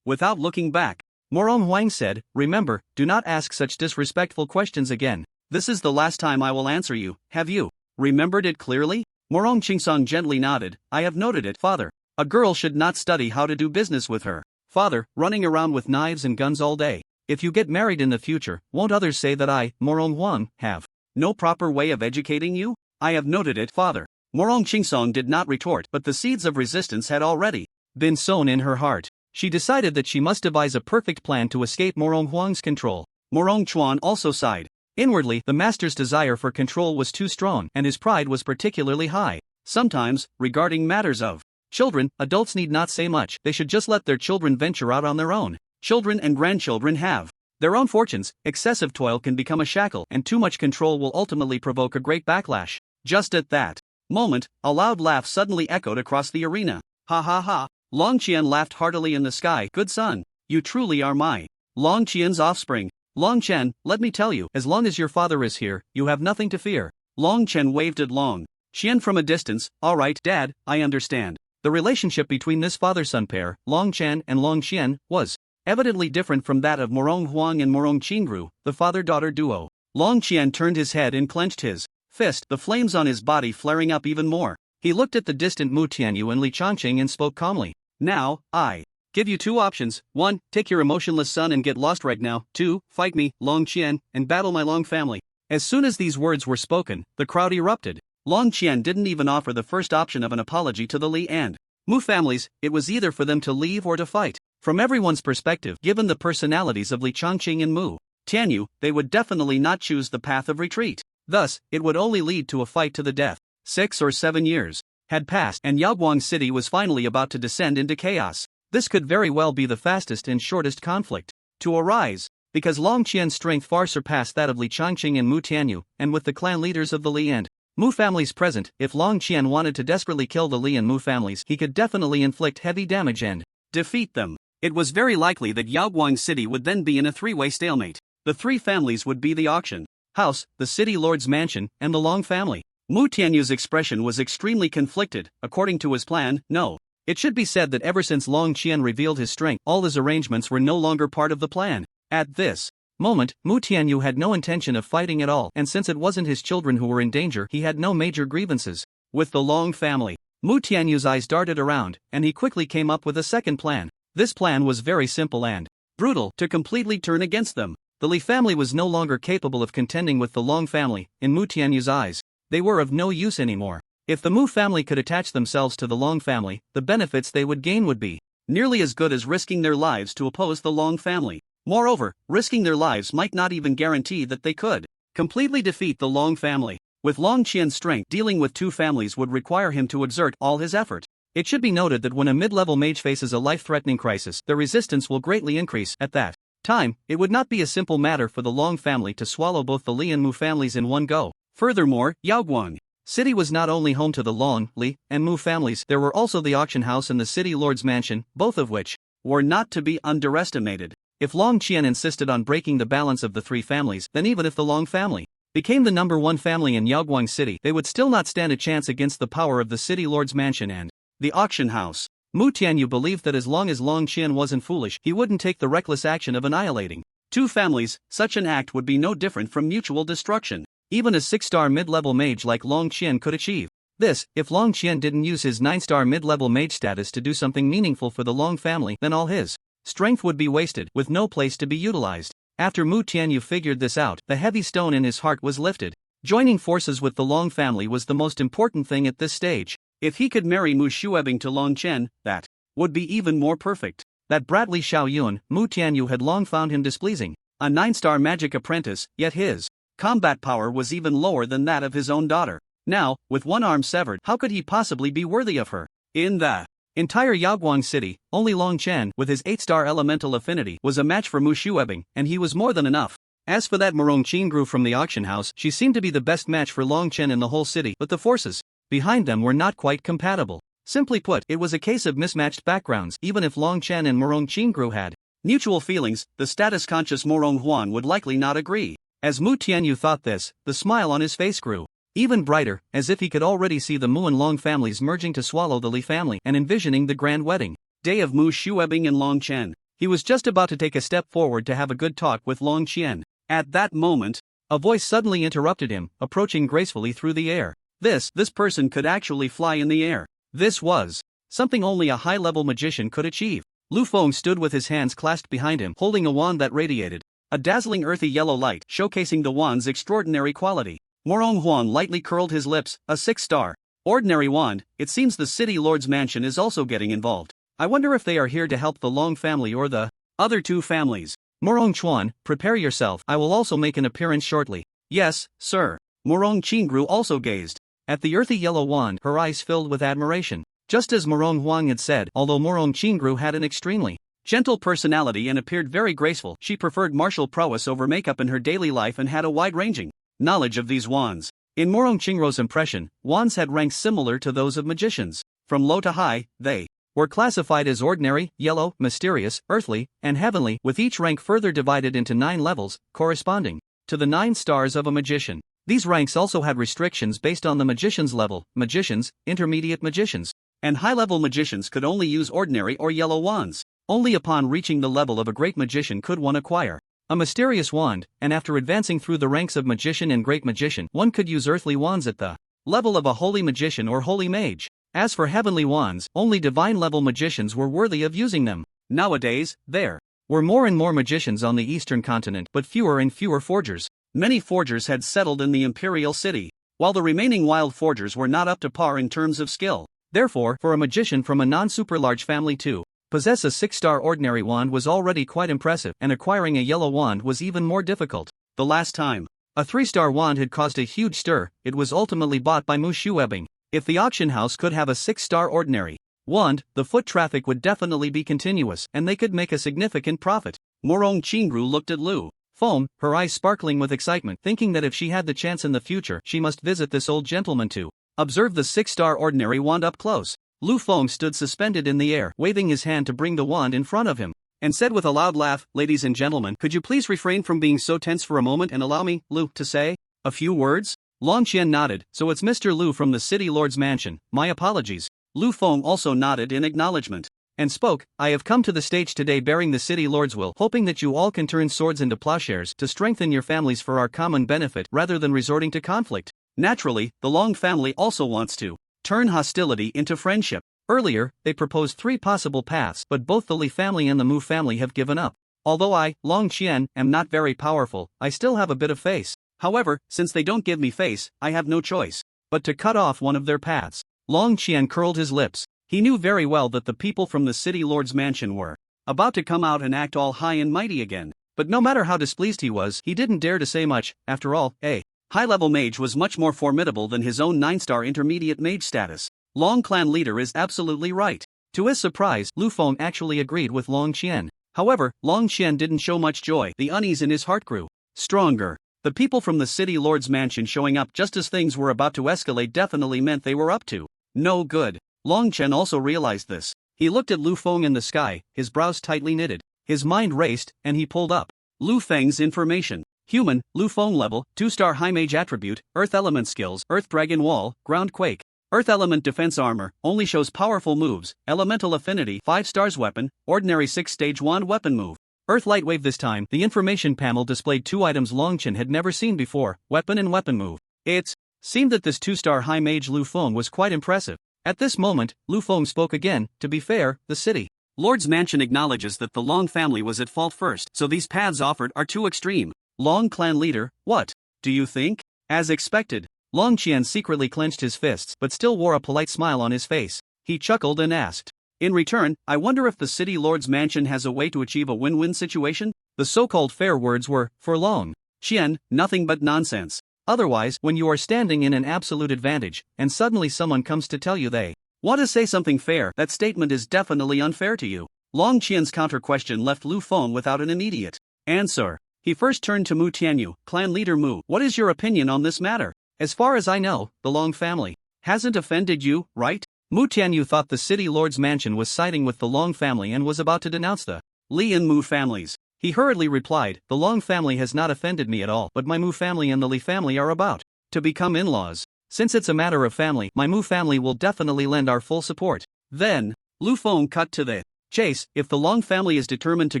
without looking back. Morong Huang said, "Remember, do not ask such disrespectful questions again. This is the last time I will answer you. Have you remembered it clearly?" Morong Chingsong gently nodded. "I have noted it, father. A girl should not study how to do business with her father, running around with knives and guns all day. If you get married in the future, won't others say that I, Morong Huang, have no proper way of educating you?" "I have noted it, father." Morong Chingsong did not retort, but the seeds of resistance had already been sown in her heart. She decided that she must devise a perfect plan to escape Morong Huang's control. Morong Chuan also sighed. Inwardly, the master's desire for control was too strong, and his pride was particularly high. Sometimes, regarding matters of children, adults need not say much. They should just let their children venture out on their own. Children and grandchildren have their own fortunes. Excessive toil can become a shackle, and too much control will ultimately provoke a great backlash. Just at that moment, a loud laugh suddenly echoed across the arena. Ha ha ha! Long Qian laughed heartily in the sky. "Good son, you truly are my Long Qian's offspring. Long Chen, let me tell you, as long as your father is here, you have nothing to fear." Long Chen waved at Long Qian from a distance. "All right, Dad, I understand." The relationship between this father-son pair, Long Chen and Long Qian, was evidently different from that of Morong Huang and Morong Qingru, the father-daughter duo. Long Qian turned his head and clenched his fist, the flames on his body flaring up even more. He looked at the distant Mu Tianyu and Li Changqing and spoke calmly. "Now, I give you two options. 1. Take your emotionless son and get lost right now. 2. Fight me, Long Qian, and battle my Long family." As soon as these words were spoken, the crowd erupted. Long Qian didn't even offer the first option of an apology to the Li and Mu families. It was either for them to leave or to fight. From everyone's perspective, given the personalities of Li Changqing and Mu Tianyu, they would definitely not choose the path of retreat. Thus, it would only lead to a fight to the death. 6 or 7 years had passed, and Yaoguang City was finally about to descend into chaos. This could very well be the fastest and shortest conflict to arise, because Long Qian's strength far surpassed that of Li Changqing and Mu Tianyu, and with the clan leaders of the Li and Mu families present, if Long Qian wanted to desperately kill the Li and Mu families, he could definitely inflict heavy damage and defeat them. It was very likely that Yaoguang City would then be in a three-way stalemate. The three families would be the auction house, the city lord's mansion, and the Long family. Mu Tianyu's expression was extremely conflicted. According to his plan, no. It should be said that ever since Long Qian revealed his strength, all his arrangements were no longer part of the plan. At this moment, Mu Tianyu had no intention of fighting at all, and since it wasn't his children who were in danger, he had no major grievances with the Long family. Mu Tianyu's eyes darted around, and he quickly came up with a second plan. This plan was very simple and brutal, to completely turn against them. The Li family was no longer capable of contending with the Long family. In Mu Tianyu's eyes, they were of no use anymore. If the Mu family could attach themselves to the Long family, the benefits they would gain would be nearly as good as risking their lives to oppose the Long family. Moreover, risking their lives might not even guarantee that they could completely defeat the Long family. With Long Qian's strength, dealing with two families would require him to exert all his effort. It should be noted that when a mid-level mage faces a life-threatening crisis, their resistance will greatly increase. At that time, it would not be a simple matter for the Long family to swallow both the Li and Mu families in one go. Furthermore, Yaoguang City was not only home to the Long, Li, and Mu families, there were also the auction house and the city lord's mansion, both of which were not to be underestimated. If Long Qian insisted on breaking the balance of the three families, then even if the Long family became the #1 family in Yaoguang City, they would still not stand a chance against the power of the city lord's mansion and the auction house. Mu Tianyu believed that as long as Long Qian wasn't foolish, he wouldn't take the reckless action of annihilating two families. Such an act would be no different from mutual destruction. Even a 6-star mid-level mage like Long Qian could achieve this. If Long Qian didn't use his 9-star mid-level mage status to do something meaningful for the Long family, then all his strength would be wasted, with no place to be utilized. After Mu Tianyu figured this out, the heavy stone in his heart was lifted. Joining forces with the Long family was the most important thing at this stage. If he could marry Mu Shuebing to Long Chen, that would be even more perfect. That Bradley Xiaoyun, Mu Tianyu had long found him displeasing. A 9-star magic apprentice, yet his combat power was even lower than that of his own daughter. Now, with one arm severed, how could he possibly be worthy of her? In the entire Yaoguang city, only Long Chen, with his 8-star elemental affinity, was a match for Mu Shuebing, and he was more than enough. As for that Murong Qingru from the auction house, she seemed to be the best match for Long Chen in the whole city, but the forces behind them were not quite compatible. Simply put, it was a case of mismatched backgrounds. Even if Long Chen and Murong Qingru had mutual feelings, the status-conscious Murong Huan would likely not agree. As Mu Tianyu thought this, the smile on his face grew even brighter, as if he could already see the Mu and Long families merging to swallow the Li family and envisioning the grand wedding day of Mu Shuebing and Long Chen. He was just about to take a step forward to have a good talk with Long Qian. At that moment, a voice suddenly interrupted him, approaching gracefully through the air. This person could actually fly in the air. This was something only a high-level magician could achieve. Lu Feng stood with his hands clasped behind him, holding a wand that radiated a dazzling earthy yellow light, showcasing the wand's extraordinary quality. Murong Huan lightly curled his lips. A 6-star ordinary wand. It seems the city lord's mansion is also getting involved. I wonder if they are here to help the Long family or the other two families. Murong Chuan, prepare yourself. I will also make an appearance shortly. Yes, sir. Murong Qingru also gazed at the earthy yellow wand, her eyes filled with admiration. Just as Murong Huang had said, although Murong Qingru had an extremely gentle personality and appeared very graceful, she preferred martial prowess over makeup in her daily life and had a wide-ranging knowledge of these wands. In Murong Qingru's impression, wands had ranks similar to those of magicians. From low to high, they were classified as ordinary, yellow, mysterious, earthly, and heavenly, with each rank further divided into 9 levels, corresponding to the 9 stars of a magician. These ranks also had restrictions based on the magician's level. Magicians, intermediate magicians, and high-level magicians could only use ordinary or yellow wands. Only upon reaching the level of a great magician could one acquire a mysterious wand, and after advancing through the ranks of magician and great magician, one could use earthly wands at the level of a holy magician or holy mage. As for heavenly wands, only divine-level magicians were worthy of using them. Nowadays, there were more and more magicians on the eastern continent, but fewer and fewer forgers. Many forgers had settled in the imperial city, while the remaining wild forgers were not up to par in terms of skill. Therefore, for a magician from a non-super-large family to possess a 6-star ordinary wand was already quite impressive, and acquiring a yellow wand was even more difficult. The last time a 3-star wand had caused a huge stir, it was ultimately bought by Mu Shuebing. If the auction house could have a 6-star ordinary wand, the foot traffic would definitely be continuous, and they could make a significant profit. Murong Qingru looked at Lu Feng, her eyes sparkling with excitement, thinking that if she had the chance in the future, she must visit this old gentleman to observe the 6-star ordinary wand up close. Lu Feng stood suspended in the air, waving his hand to bring the wand in front of him, and said with a loud laugh, "Ladies and gentlemen, could you please refrain from being so tense for a moment and allow me, Lu, to say a few words?" Long Qian nodded. "So it's Mr. Lu from the city lord's mansion. My apologies." Lu Feng also nodded in acknowledgement, and spoke. "I have come to the stage today bearing the city lord's will, hoping that you all can turn swords into plowshares to strengthen your families for our common benefit rather than resorting to conflict." Naturally, the Long family also wants to turn hostility into friendship. Earlier, they proposed 3 possible paths, but both the Li family and the Mu family have given up. Although I, Long Qian, am not very powerful, I still have a bit of face. However, since they don't give me face, I have no choice but to cut off one of their paths. Long Qian curled his lips. He knew very well that the people from the city lord's mansion were about to come out and act all high and mighty again. But no matter how displeased he was, he didn't dare to say much. After all, a high-level mage was much more formidable than his own 9-star intermediate mage status. Long clan leader is absolutely right. To his surprise, Lu Feng actually agreed with Long Qian. However, Long Qian didn't show much joy. The unease in his heart grew stronger. The people from the city lord's mansion showing up just as things were about to escalate definitely meant they were up to no good. Long Chen also realized this. He looked at Lu Feng in the sky, his brows tightly knitted. His mind raced, and he pulled up Lu Feng's information. Human, Lu Feng level, 2-star high mage attribute, earth element skills, earth dragon wall, ground quake. Earth element defense armor, only shows powerful moves, elemental affinity, 5 stars weapon, ordinary 6-stage wand weapon move. Earth light wave. This time, the information panel displayed 2 items Long Chen had never seen before, weapon and weapon move. It seemed that this 2-star high mage Lu Feng was quite impressive. At this moment, Lu Feng spoke again. To be fair, the city lord's mansion acknowledges that the Long family was at fault first, so these paths offered are too extreme. Long clan leader, what do you think? As expected, Long Qian secretly clenched his fists but still wore a polite smile on his face. He chuckled and asked, "In return, I wonder if the city lord's mansion has a way to achieve a win-win situation?" The so-called fair words were, for Long Qian, nothing but nonsense. Otherwise, when you are standing in an absolute advantage, and suddenly someone comes to tell you they want to say something fair, that statement is definitely unfair to you. Long Qian's counter-question left Lu Feng without an immediate answer. He first turned to Mu Tianyu, clan leader Mu. "What is your opinion on this matter? As far as I know, the Long family hasn't offended you, right?" Mu Tianyu thought the city lord's mansion was siding with the Long family and was about to denounce the Li and Mu families. He hurriedly replied, "The Long family has not offended me at all, but my Mu family and the Li family are about to become in-laws. Since it's a matter of family, my Mu family will definitely lend our full support." Then, Lu Feng cut to the chase. "If the Long family is determined to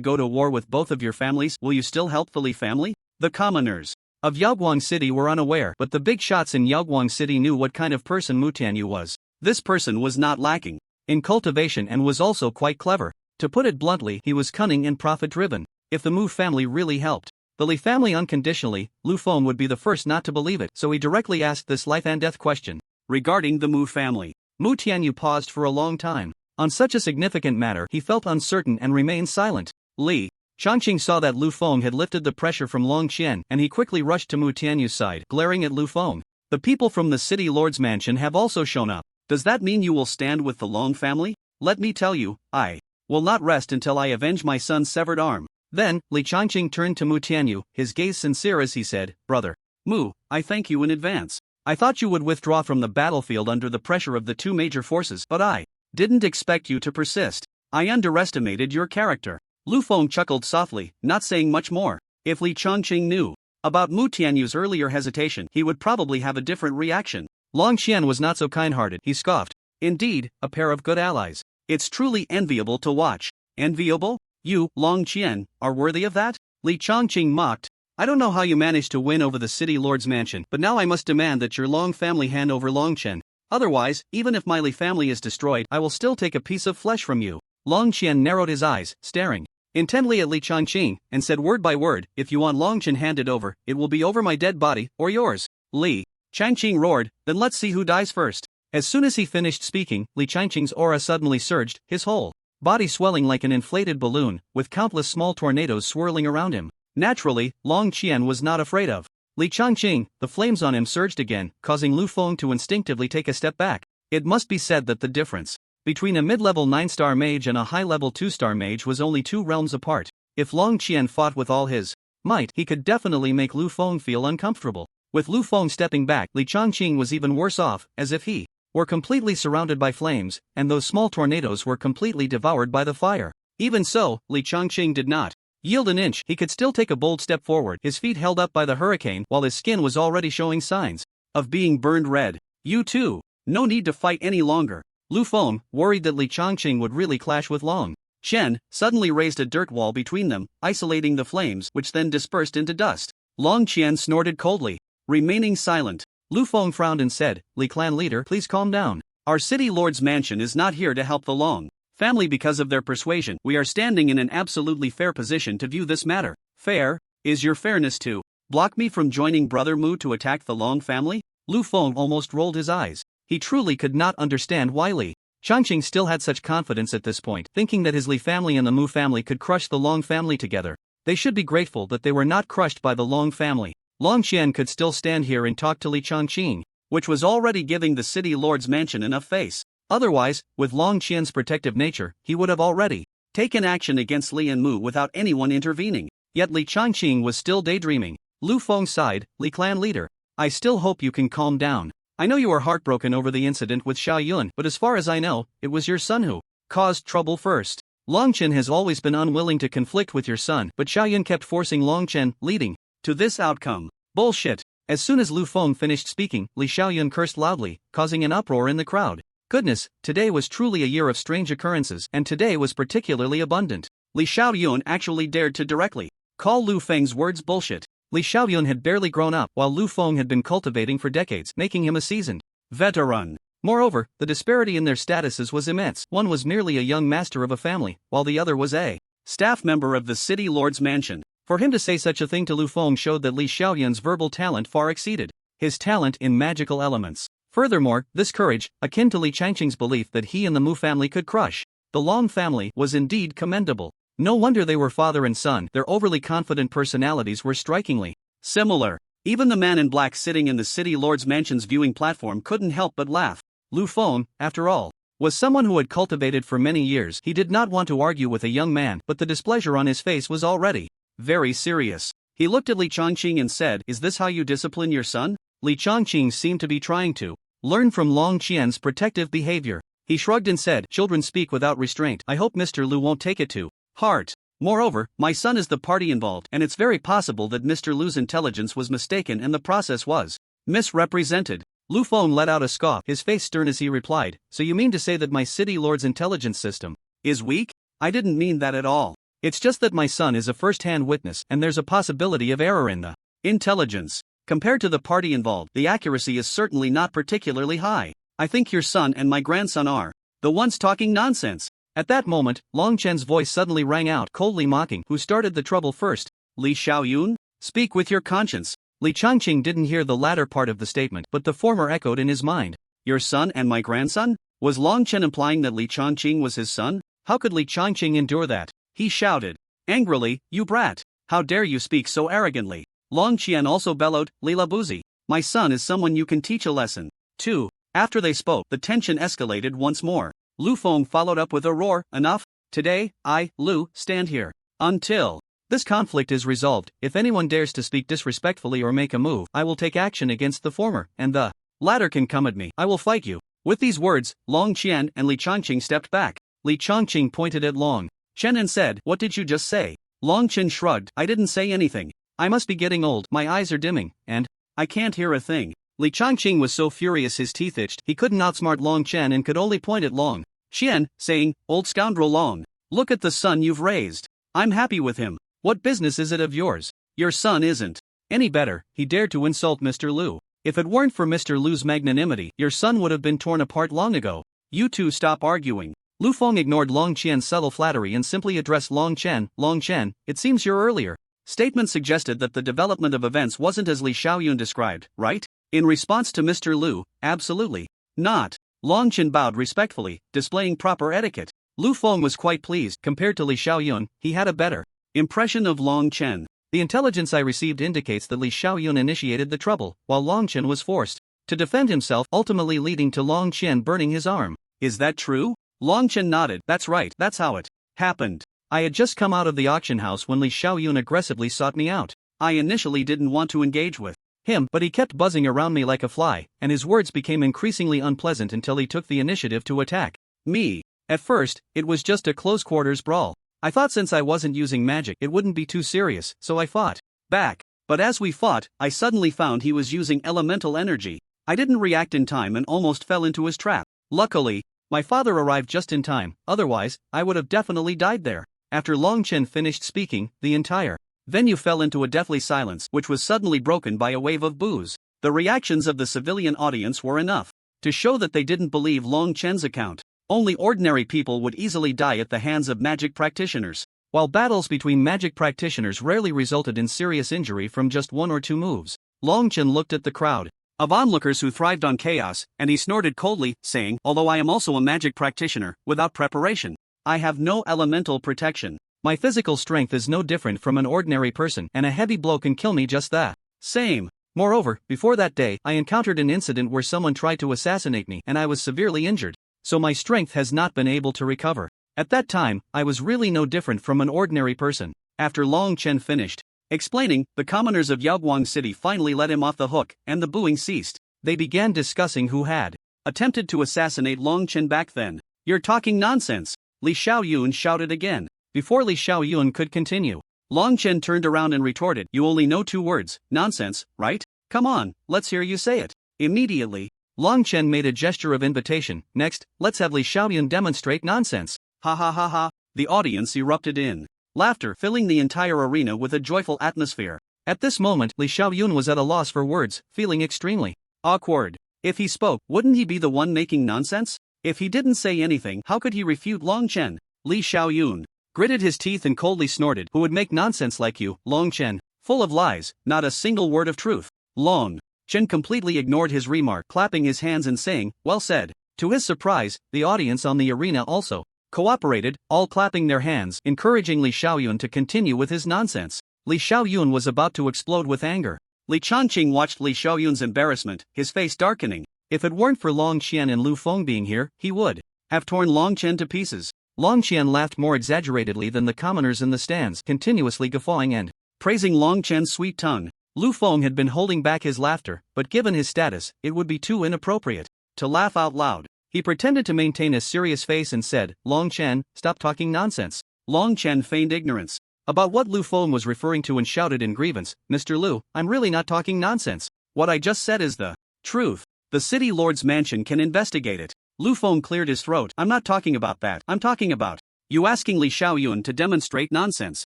go to war with both of your families, will you still help the Li family?" The commoners of Yaoguang City were unaware, but the big shots in Yaoguang City knew what kind of person Mu Tianyu was. This person was not lacking in cultivation and was also quite clever. To put it bluntly, he was cunning and profit-driven. If the Mu family really helped the Li family unconditionally, Lu Feng would be the first not to believe it, so he directly asked this life and death question. Regarding the Mu family, Mu Tianyu paused for a long time. On such a significant matter, he felt uncertain and remained silent. Li Changqing saw that Lu Feng had lifted the pressure from Long Qian, and he quickly rushed to Mu Tianyu's side, glaring at Lu Feng. "The people from the city lord's mansion have also shown up. Does that mean you will stand with the Long family? Let me tell you, I will not rest until I avenge my son's severed arm." Then, Li Changqing turned to Mu Tianyu, his gaze sincere as he said, "Brother Mu, I thank you in advance. I thought you would withdraw from the battlefield under the pressure of the two major forces, but I didn't expect you to persist. I underestimated your character." Lu Feng chuckled softly, not saying much more. If Li Changqing knew about Mu Tianyu's earlier hesitation, he would probably have a different reaction. Long Qian was not so kind-hearted. He scoffed. "Indeed, a pair of good allies. It's truly enviable to watch." "Enviable? You, Long Qian, are worthy of that?" Li Changqing mocked. "I don't know how you managed to win over the city lord's mansion, but now I must demand that your Long family hand over Long Qian. Otherwise, even if my Li family is destroyed, I will still take a piece of flesh from you." Long Qian narrowed his eyes, staring intently at Li Changqing, and said word by word, "If you want Long Qian handed over, it will be over my dead body, or yours." Li Changqing roared, "Then let's see who dies first." As soon as he finished speaking, Li Changqing's aura suddenly surged, his whole body swelling like an inflated balloon, with countless small tornadoes swirling around him. Naturally, Long Qian was not afraid of Li Changqing. The flames on him surged again, causing Lu Feng to instinctively take a step back. It must be said that the difference between a mid-level 9-star mage and a high-level 2-star mage was only 2 realms apart. If Long Qian fought with all his might, he could definitely make Lu Feng feel uncomfortable. With Lu Feng stepping back, Li Changqing was even worse off, as if he were completely surrounded by flames, and those small tornadoes were completely devoured by the fire. Even so, Li Changqing did not yield an inch. He could still take a bold step forward, his feet held up by the hurricane, while his skin was already showing signs of being burned red. "You too. No need to fight any longer." Lu Feng, worried that Li Changqing would really clash with Long Qian, suddenly raised a dirt wall between them, isolating the flames, which then dispersed into dust. Long Qian snorted coldly, remaining silent. Lu Feng frowned and said, "Li clan leader, please calm down. Our city lord's mansion is not here to help the Long family because of their persuasion. We are standing in an absolutely fair position to view this matter." "Fair? Is your fairness to block me from joining Brother Mu to attack the Long family?" Lu Feng almost rolled his eyes. He truly could not understand why Li Changqing still had such confidence at this point, thinking that his Li family and the Mu family could crush the Long family together. They should be grateful that they were not crushed by the Long family. Long Qian could still stand here and talk to Li Changqing, which was already giving the city lord's mansion enough face. Otherwise, with Long Qian's protective nature, he would have already taken action against Li and Mu without anyone intervening. Yet Li Changqing was still daydreaming. Lu Feng sighed, "Li clan leader, I still hope you can calm down. I know you are heartbroken over the incident with Xiao Yun, but as far as I know, it was your son who caused trouble first. Long Qian has always been unwilling to conflict with your son, but Xiao Yun kept forcing Long Qian, leading to this outcome." "Bullshit." As soon as Lu Feng finished speaking, Li Xiaoyun cursed loudly, causing an uproar in the crowd. Goodness, today was truly a year of strange occurrences, and today was particularly abundant. Li Xiaoyun actually dared to directly call Lu Feng's words bullshit. Li Xiaoyun had barely grown up, while Lu Feng had been cultivating for decades, making him a seasoned veteran. Moreover, the disparity in their statuses was immense. One was merely a young master of a family, while the other was a staff member of the city lord's mansion. For him to say such a thing to Lu Feng showed that Li Xiaoyun's verbal talent far exceeded his talent in magical elements. Furthermore, this courage, akin to Li Changqing's belief that he and the Mu family could crush the Long family, was indeed commendable. No wonder they were father and son, their overly confident personalities were strikingly similar. Even the man in black sitting in the city lord's mansion's viewing platform couldn't help but laugh. Lu Feng, after all, was someone who had cultivated for many years. He did not want to argue with a young man, but the displeasure on his face was already very serious. He looked at Li Changqing and said, "Is this how you discipline your son?" Li Changqing seemed to be trying to learn from Long Qian's protective behavior. He shrugged and said, "Children speak without restraint. I hope Mr. Lu won't take it to heart. Moreover, my son is the party involved, and it's very possible that Mr. Lu's intelligence was mistaken and the process was misrepresented." Lu Feng let out a scoff, his face stern as he replied, "So you mean to say that my city lord's intelligence system is weak? I didn't mean that at all. It's just that my son is a first-hand witness and there's a possibility of error in the intelligence. Compared to the party involved, the accuracy is certainly not particularly high. I think your son and my grandson are the ones talking nonsense." At that moment, Long Chen's voice suddenly rang out, coldly mocking, "Who started the trouble first? Li Xiaoyun? Speak with your conscience." Li Changqing didn't hear the latter part of the statement, but the former echoed in his mind. Your son and my grandson? Was Long Chen implying that Li Changqing was his son? How could Li Changqing endure that? He shouted angrily, "You brat! How dare you speak so arrogantly?" Long Qian also bellowed, "Lila Buzi, my son is someone you can teach a lesson to." After they spoke, the tension escalated once more. Lu Feng followed up with a roar, "Enough! Today, I, Lu, stand here until this conflict is resolved. If anyone dares to speak disrespectfully or make a move, I will take action against the former, and the latter can come at me. I will fight you." With these words, Long Qian and Li Changqing stepped back. Li Changqing pointed at Long Chen and said, "What did you just say?" Long Chen shrugged, "I didn't say anything. I must be getting old, my eyes are dimming, and I can't hear a thing." Li Changqing was so furious his teeth itched, he couldn't outsmart Long Chen and could only point at Long Qian, saying, "Old scoundrel Long, look at the son you've raised. I'm happy with him. What business is it of yours? Your son isn't any better. He dared to insult Mr. Lu. If it weren't for Mr. Lu's magnanimity, your son would have been torn apart long ago. You two stop arguing." Lu Feng ignored Long Qian's subtle flattery and simply addressed Long Chen. "Long Chen, it seems your earlier statement suggested that the development of events wasn't as Li Xiaoyun described, right?" In response to Mr. Lu, "Absolutely not." Long Chen bowed respectfully, displaying proper etiquette. Lu Feng was quite pleased. Compared to Li Xiaoyun, he had a better impression of Long Chen. "The intelligence I received indicates that Li Xiaoyun initiated the trouble, while Long Chen was forced to defend himself, ultimately leading to Long Chen burning his arm. Is that true?" Long Chen nodded. "That's right, that's how it happened. I had just come out of the auction house when Li Xiaoyun aggressively sought me out. I initially didn't want to engage with him, but he kept buzzing around me like a fly, and his words became increasingly unpleasant until he took the initiative to attack me. At first, it was just a close-quarters brawl. I thought since I wasn't using magic it wouldn't be too serious, so I fought back. But as we fought, I suddenly found he was using elemental energy. I didn't react in time and almost fell into his trap. Luckily, my father arrived just in time, otherwise, I would have definitely died there." After Long Chen finished speaking, the entire venue fell into a deathly silence, which was suddenly broken by a wave of boos. The reactions of the civilian audience were enough to show that they didn't believe Long Chen's account. Only ordinary people would easily die at the hands of magic practitioners. While battles between magic practitioners rarely resulted in serious injury from just one or two moves, Long Chen looked at the crowd of onlookers who thrived on chaos, and he snorted coldly, saying, "Although I am also a magic practitioner, without preparation, I have no elemental protection. My physical strength is no different from an ordinary person, and a heavy blow can kill me just the same. Moreover, before that day, I encountered an incident where someone tried to assassinate me and I was severely injured, so my strength has not been able to recover. At that time, I was really no different from an ordinary person." After Long Chen finished explaining, the commoners of Yaoguang City finally let him off the hook, and the booing ceased. They began discussing who had attempted to assassinate Long Chen back then. "You're talking nonsense," Li Xiaoyun shouted again. Before Li Xiaoyun could continue, Long Chen turned around and retorted, "You only know two words, nonsense, right? Come on, let's hear you say it." Immediately, Long Chen made a gesture of invitation. "Next, let's have Li Xiaoyun demonstrate nonsense." Ha ha ha ha. The audience erupted in laughter, filling the entire arena with a joyful atmosphere. At this moment, Li Xiaoyun was at a loss for words, feeling extremely awkward. If he spoke, wouldn't he be the one making nonsense? If he didn't say anything, how could he refute Long Chen? Li Xiaoyun gritted his teeth and coldly snorted, "Who would make nonsense like you, Long Chen? Full of lies, not a single word of truth." Long Chen completely ignored his remark, clapping his hands and saying, "Well said." To his surprise, the audience on the arena also cooperated, all clapping their hands, encouraging Li Xiaoyun to continue with his nonsense. Li Xiaoyun was about to explode with anger. Li Changqing watched Li Xiaoyun's embarrassment, his face darkening. If it weren't for Long Qian and Lu Feng being here, he would have torn Long Qian to pieces. Long Qian laughed more exaggeratedly than the commoners in the stands, continuously guffawing and praising Long Qian's sweet tongue. Lu Feng had been holding back his laughter, but given his status, it would be too inappropriate to laugh out loud. He pretended to maintain a serious face and said, "Long Qian, stop talking nonsense." Long Qian feigned ignorance about what Lu Feng was referring to and shouted in grievance, "Mr. Lu, I'm really not talking nonsense. What I just said is the truth. The city lord's mansion can investigate it." Lu Feng cleared his throat. "I'm not talking about that. I'm talking about you asking Li Xiaoyun to demonstrate nonsense."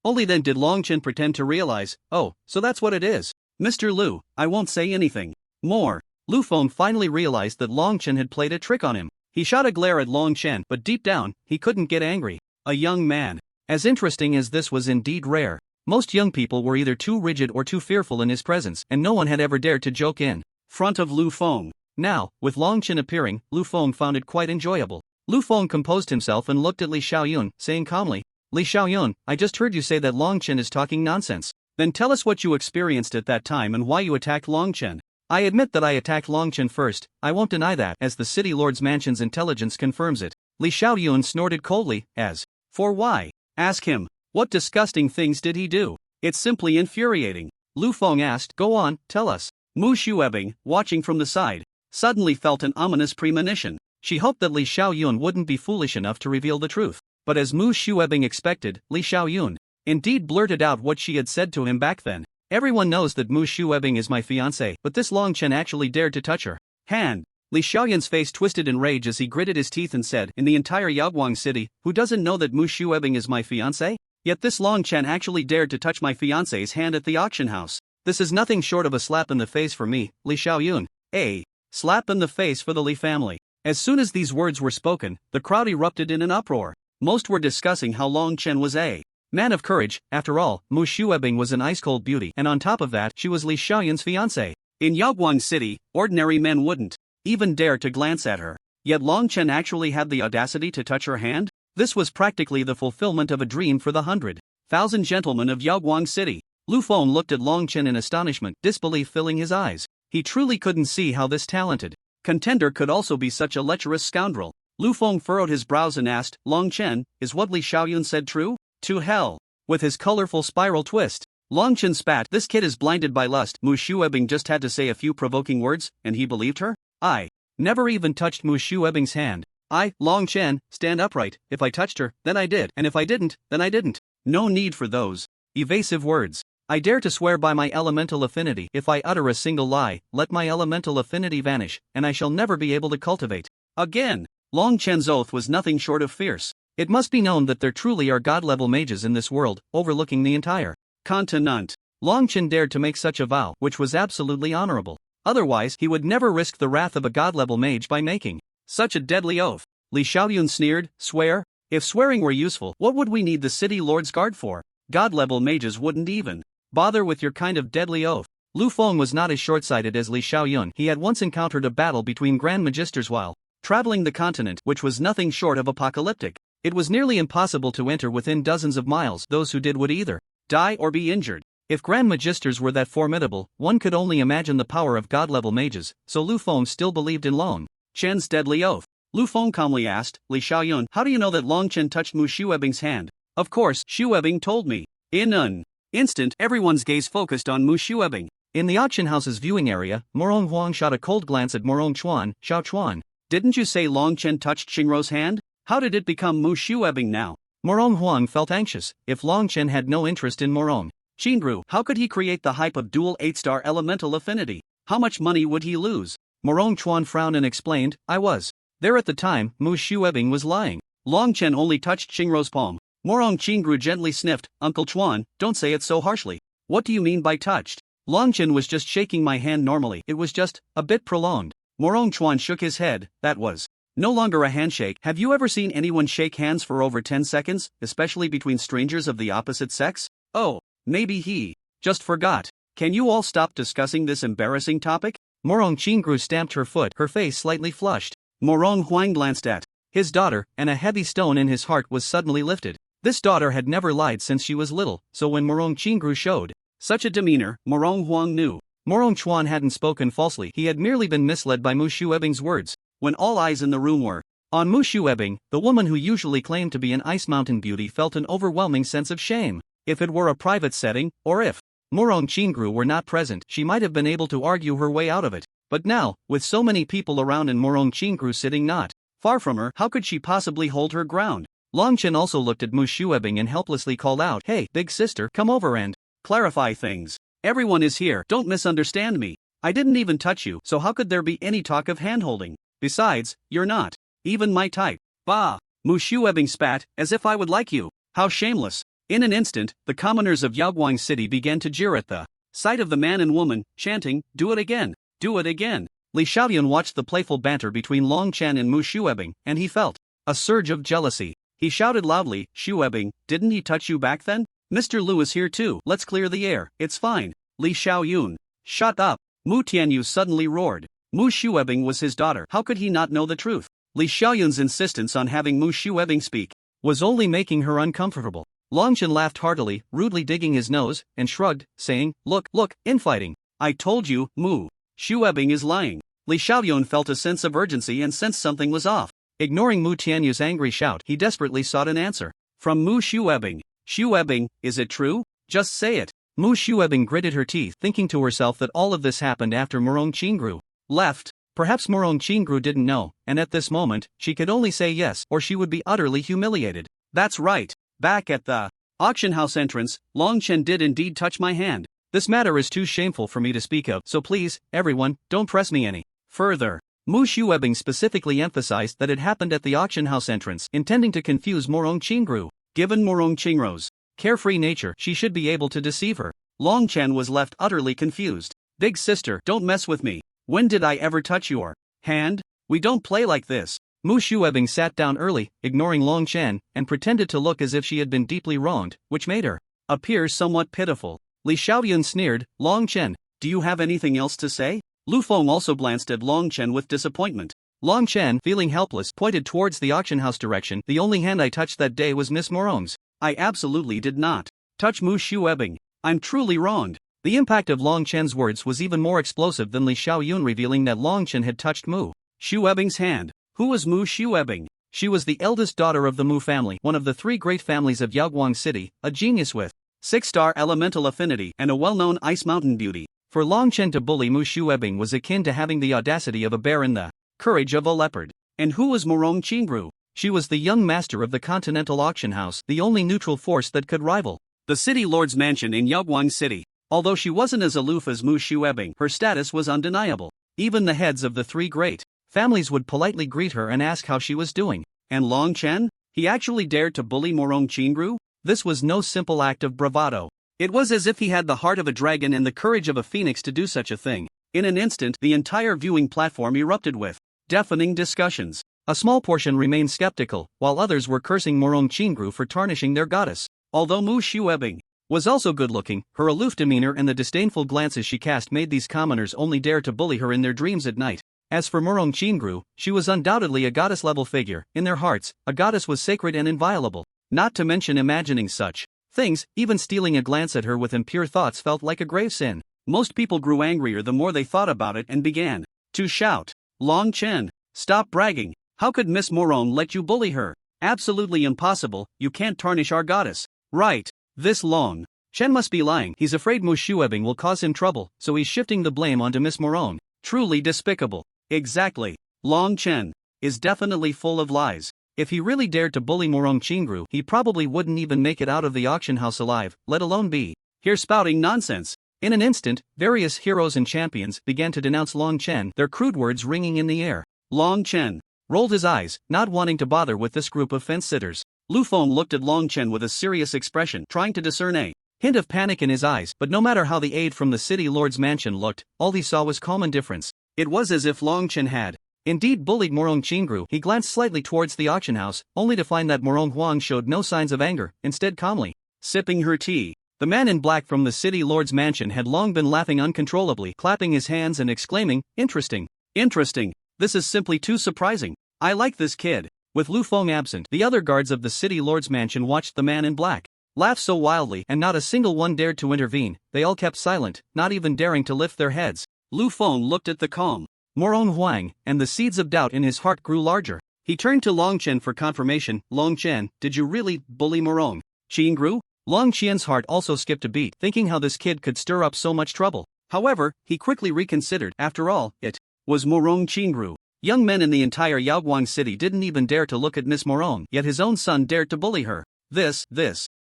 Only then did Long Qian pretend to realize, "Oh, so that's what it is. Mr. Lu, I won't say anything more." Lu Feng finally realized that Long Qian had played a trick on him. He shot a glare at Long Qian, but deep down, he couldn't get angry. A young man as interesting as this was indeed rare. Most young people were either too rigid or too fearful in his presence, and no one had ever dared to joke in front of Lu Feng. Now, with Long Qian appearing, Lu Feng found it quite enjoyable. Lu Feng composed himself and looked at Li Xiaoyun, saying calmly, "Li Xiaoyun, I just heard you say that Long Qian is talking nonsense. Then tell us what you experienced at that time and why you attacked Long Qian." "I admit that I attacked Long Qian first, I won't deny that, as the city lord's mansion's intelligence confirms it." Li Xiaoyun snorted coldly, as for why? Ask him. What disgusting things did he do? It's simply infuriating. Lu Feng asked, "Go on, tell us." Mu Xuebing, watching from the side, suddenly felt an ominous premonition. She hoped that Li Xiaoyun wouldn't be foolish enough to reveal the truth. But as Mu Xuebing expected, Li Xiaoyun indeed blurted out what she had said to him back then. "Everyone knows that Mu Xuebing is my fiancé, but this Long Qian actually dared to touch her hand." Li Xiaoyun's face twisted in rage as he gritted his teeth and said, "In the entire Yaoguang city, who doesn't know that Mu Xuebing is my fiancé? Yet this Long Qian actually dared to touch my fiancé's hand at the auction house. This is nothing short of a slap in the face for me, Li Xiaoyun. A slap in the face for the Li family." As soon as these words were spoken, the crowd erupted in an uproar. Most were discussing how Long Qian was a man of courage. After all, Mu Xuebing was an ice-cold beauty, and on top of that, she was Li Xiaoyun's fiancé. In Yaoguang City, ordinary men wouldn't even dare to glance at her. Yet Long Qian actually had the audacity to touch her hand? This was practically the fulfillment of a dream for the 100,000 gentlemen of Yaoguang City. Lu Feng looked at Long Qian in astonishment, disbelief filling his eyes. He truly couldn't see how this talented contender could also be such a lecherous scoundrel. Lu Feng furrowed his brows and asked, "Long Qian, is what Li Xiaoyun said true?" "To hell with his colorful spiral twist." Long Qian spat. "This kid is blinded by lust." Mu Xuebing just had to say a few provoking words, and he believed her? "I never even touched Mu Xuebing's hand. I, Long Qian, stand upright. If I touched her, then I did, and if I didn't, then I didn't. No need for those evasive words. I dare to swear by my elemental affinity, if I utter a single lie, let my elemental affinity vanish, and I shall never be able to cultivate again." Long Qian's oath was nothing short of fierce. It must be known that there truly are god-level mages in this world, overlooking the entire continent. Long Qian dared to make such a vow, which was absolutely honorable. Otherwise, he would never risk the wrath of a god-level mage by making such a deadly oath. Li Xiaoyun sneered, "Swear? If swearing were useful, what would we need the city lord's guard for? God-level mages wouldn't even bother with your kind of deadly oath." Lu Feng was not as short-sighted as Li Xiaoyun. He had once encountered a battle between Grand Magisters while traveling the continent, which was nothing short of apocalyptic. It was nearly impossible to enter within dozens of miles. Those who did would either die or be injured. If Grand Magisters were that formidable, one could only imagine the power of god-level mages, so Lu Feng still believed in Long Qian's deadly oath. Lu Feng calmly asked, "Li Xiaoyun, how do you know that Long Qian touched Mu Xuebing's hand?" "Of course, Xuebing told me." In an instant, everyone's gaze focused on Mu Xuebing. In the auction house's viewing area, Morong Huang shot a cold glance at Morong Chuan, Xiao Chuan. "Didn't you say Long Qian touched Xingro's hand? How did it become Mu Xuebing now?" Morong Huang felt anxious. If Long Qian had no interest in Morong Xinru, how could he create the hype of dual 8-star elemental affinity? How much money would he lose? Morong Chuan frowned and explained, "I was there at the time Mu Xuebing was lying. Long Qian only touched Xingro's palm." Morong Xingru gently sniffed. "Uncle Chuan, don't say it so harshly. What do you mean by touched?" "Long Qian was just shaking my hand normally. It was just a bit prolonged." Morong Chuan shook his head. "That was no longer a handshake. Have you ever seen anyone shake hands for over 10 seconds, especially between strangers of the opposite sex?" "Oh, maybe he just forgot." Can you all stop discussing this embarrassing topic? Morong Chingru stamped her foot, her face slightly flushed. Morong Huang glanced at his daughter, and a heavy stone in his heart was suddenly lifted. This daughter had never lied since she was little, so when Morong Chingru showed such a demeanor, Morong Huang knew Morong Chuan hadn't spoken falsely, he had merely been misled by Mu Shuebing's words. When all eyes in the room were on Mu Shuebing, the woman who usually claimed to be an Ice Mountain beauty felt an overwhelming sense of shame. If it were a private setting, or if Morong Chingru were not present, she might have been able to argue her way out of it. But now, with so many people around and Morong Chingru sitting not far from her, how could she possibly hold her ground? Long Chen also looked at Mu Shuebing and helplessly called out, "Hey, big sister, come over and clarify things. Everyone is here, don't misunderstand me. I didn't even touch you, so how could there be any talk of handholding? Besides, you're not even my type." Bah! Mu Shuebing spat, "As if I would like you. How shameless." In an instant, the commoners of Yaoguang City began to jeer at the sight of the man and woman, chanting, "Do it again! Do it again!" Li Xiaoyun watched the playful banter between Long Chen and Mu Shuebing, and he felt a surge of jealousy. He shouted loudly, "Shuebing, didn't he touch you back then? Mr. Lu is here too, let's clear the air, it's fine." Li Xiaoyun, "Shut up!" Mu Tianyu suddenly roared. Mu Shuebing was his daughter, how could he not know the truth? Li Xiaoyun's insistence on having Mu Shuebing speak was only making her uncomfortable. Long Chen laughed heartily, rudely digging his nose, and shrugged, saying, Look, infighting. I told you, Mu Shuebing is lying." Li Xiaoyun felt a sense of urgency and sensed something was off. Ignoring Mu Tianyu's angry shout, he desperately sought an answer from Mu Shuebing. "Shuebing, is it true? Just say it." Mu Shuebing gritted her teeth, thinking to herself that all of this happened after Morong Chingru left. Perhaps Morong Chingru didn't know, and at this moment, she could only say yes or she would be utterly humiliated. "That's right. Back at the auction house entrance, Long Chen did indeed touch my hand. This matter is too shameful for me to speak of, so please, everyone, don't press me any further." Mu Shuebing specifically emphasized that it happened at the auction house entrance, intending to confuse Morong Chingru. Given Morong Chingru's carefree nature, she should be able to deceive her. Long Chen was left utterly confused. "Big sister, don't mess with me. When did I ever touch your hand? We don't play like this." Mu Shuebing sat down early, ignoring Long Chen, and pretended to look as if she had been deeply wronged, which made her appear somewhat pitiful. Li Xiaoyun sneered, "Long Chen, do you have anything else to say?" Lu Feng also glanced at Long Chen with disappointment. Long Chen, feeling helpless, pointed towards the auction house direction. "The only hand I touched that day was Miss Morong's. I absolutely did not touch Mu Shuebing. I'm truly wronged." The impact of Long Chen's words was even more explosive than Li Xiaoyun revealing that Long Chen had touched Mu Shuebing's hand. Who was Mu Shuebing? She was the eldest daughter of the Mu family, one of the three great families of Yaoguang City, a genius with 6-star elemental affinity and a well-known Ice Mountain beauty. For Long Chen to bully Mu Shuebing was akin to having the audacity of a bear and the courage of a leopard. And who was Morong Chingru? She was the young master of the Continental Auction House, the only neutral force that could rival the city lord's mansion in Yaoguang City. Although she wasn't as aloof as Mu Shuebing, her status was undeniable. Even the heads of the three great families would politely greet her and ask how she was doing. And Long Chen? He actually dared to bully Morong Chingru? This was no simple act of bravado. It was as if he had the heart of a dragon and the courage of a phoenix to do such a thing. In an instant, the entire viewing platform erupted with deafening discussions. A small portion remained skeptical, while others were cursing Morong Chingru for tarnishing their goddess. Although Mu Shuebing was also good-looking, her aloof demeanor and the disdainful glances she cast made these commoners only dare to bully her in their dreams at night. As for Morong Chingru, she was undoubtedly a goddess-level figure. In their hearts, a goddess was sacred and inviolable. Not to mention imagining such things, even stealing a glance at her with impure thoughts felt like a grave sin. Most people grew angrier the more they thought about it and began to shout, "Long Chen, stop bragging. How could Miss Morong let you bully her? Absolutely impossible, you can't tarnish our goddess." "Right, this Long Chen must be lying. He's afraid Mu Shuebing will cause him trouble, so he's shifting the blame onto Miss Morong. Truly despicable." Exactly. Long Chen is definitely full of lies. If he really dared to bully Morong Chingru, he probably wouldn't even make it out of the auction house alive, let alone be here spouting nonsense. In an instant, various heroes and champions began to denounce Long Chen, their crude words ringing in the air. Long Chen rolled his eyes, not wanting to bother with this group of fence-sitters. Lu Feng looked at Long Chen with a serious expression, trying to discern a hint of panic in his eyes, but no matter how the aide from the city lord's mansion looked, all he saw was calm indifference. It was as if Long Chen had indeed bullied Morong Chingru. He glanced slightly towards the auction house, only to find that Morong Huang showed no signs of anger, instead calmly sipping her tea. The man in black from the city lord's mansion had long been laughing uncontrollably, clapping his hands and exclaiming, "Interesting. Interesting. This is simply too surprising. I like this kid." With Lu Feng absent, the other guards of the city lord's mansion watched the man in black laugh so wildly, and not a single one dared to intervene. They all kept silent, not even daring to lift their heads. Lu Feng looked at the calm Morong Huang, and the seeds of doubt in his heart grew larger. He turned to Long Chen for confirmation. "Long Chen, did you really bully Morong Qingru?" Long Qian's heart also skipped a beat, thinking how this kid could stir up so much trouble. However, he quickly reconsidered. After all, it was Morong Qingru. Young men in the entire Yaoguang city didn't even dare to look at Miss Morong, yet his own son dared to bully her. This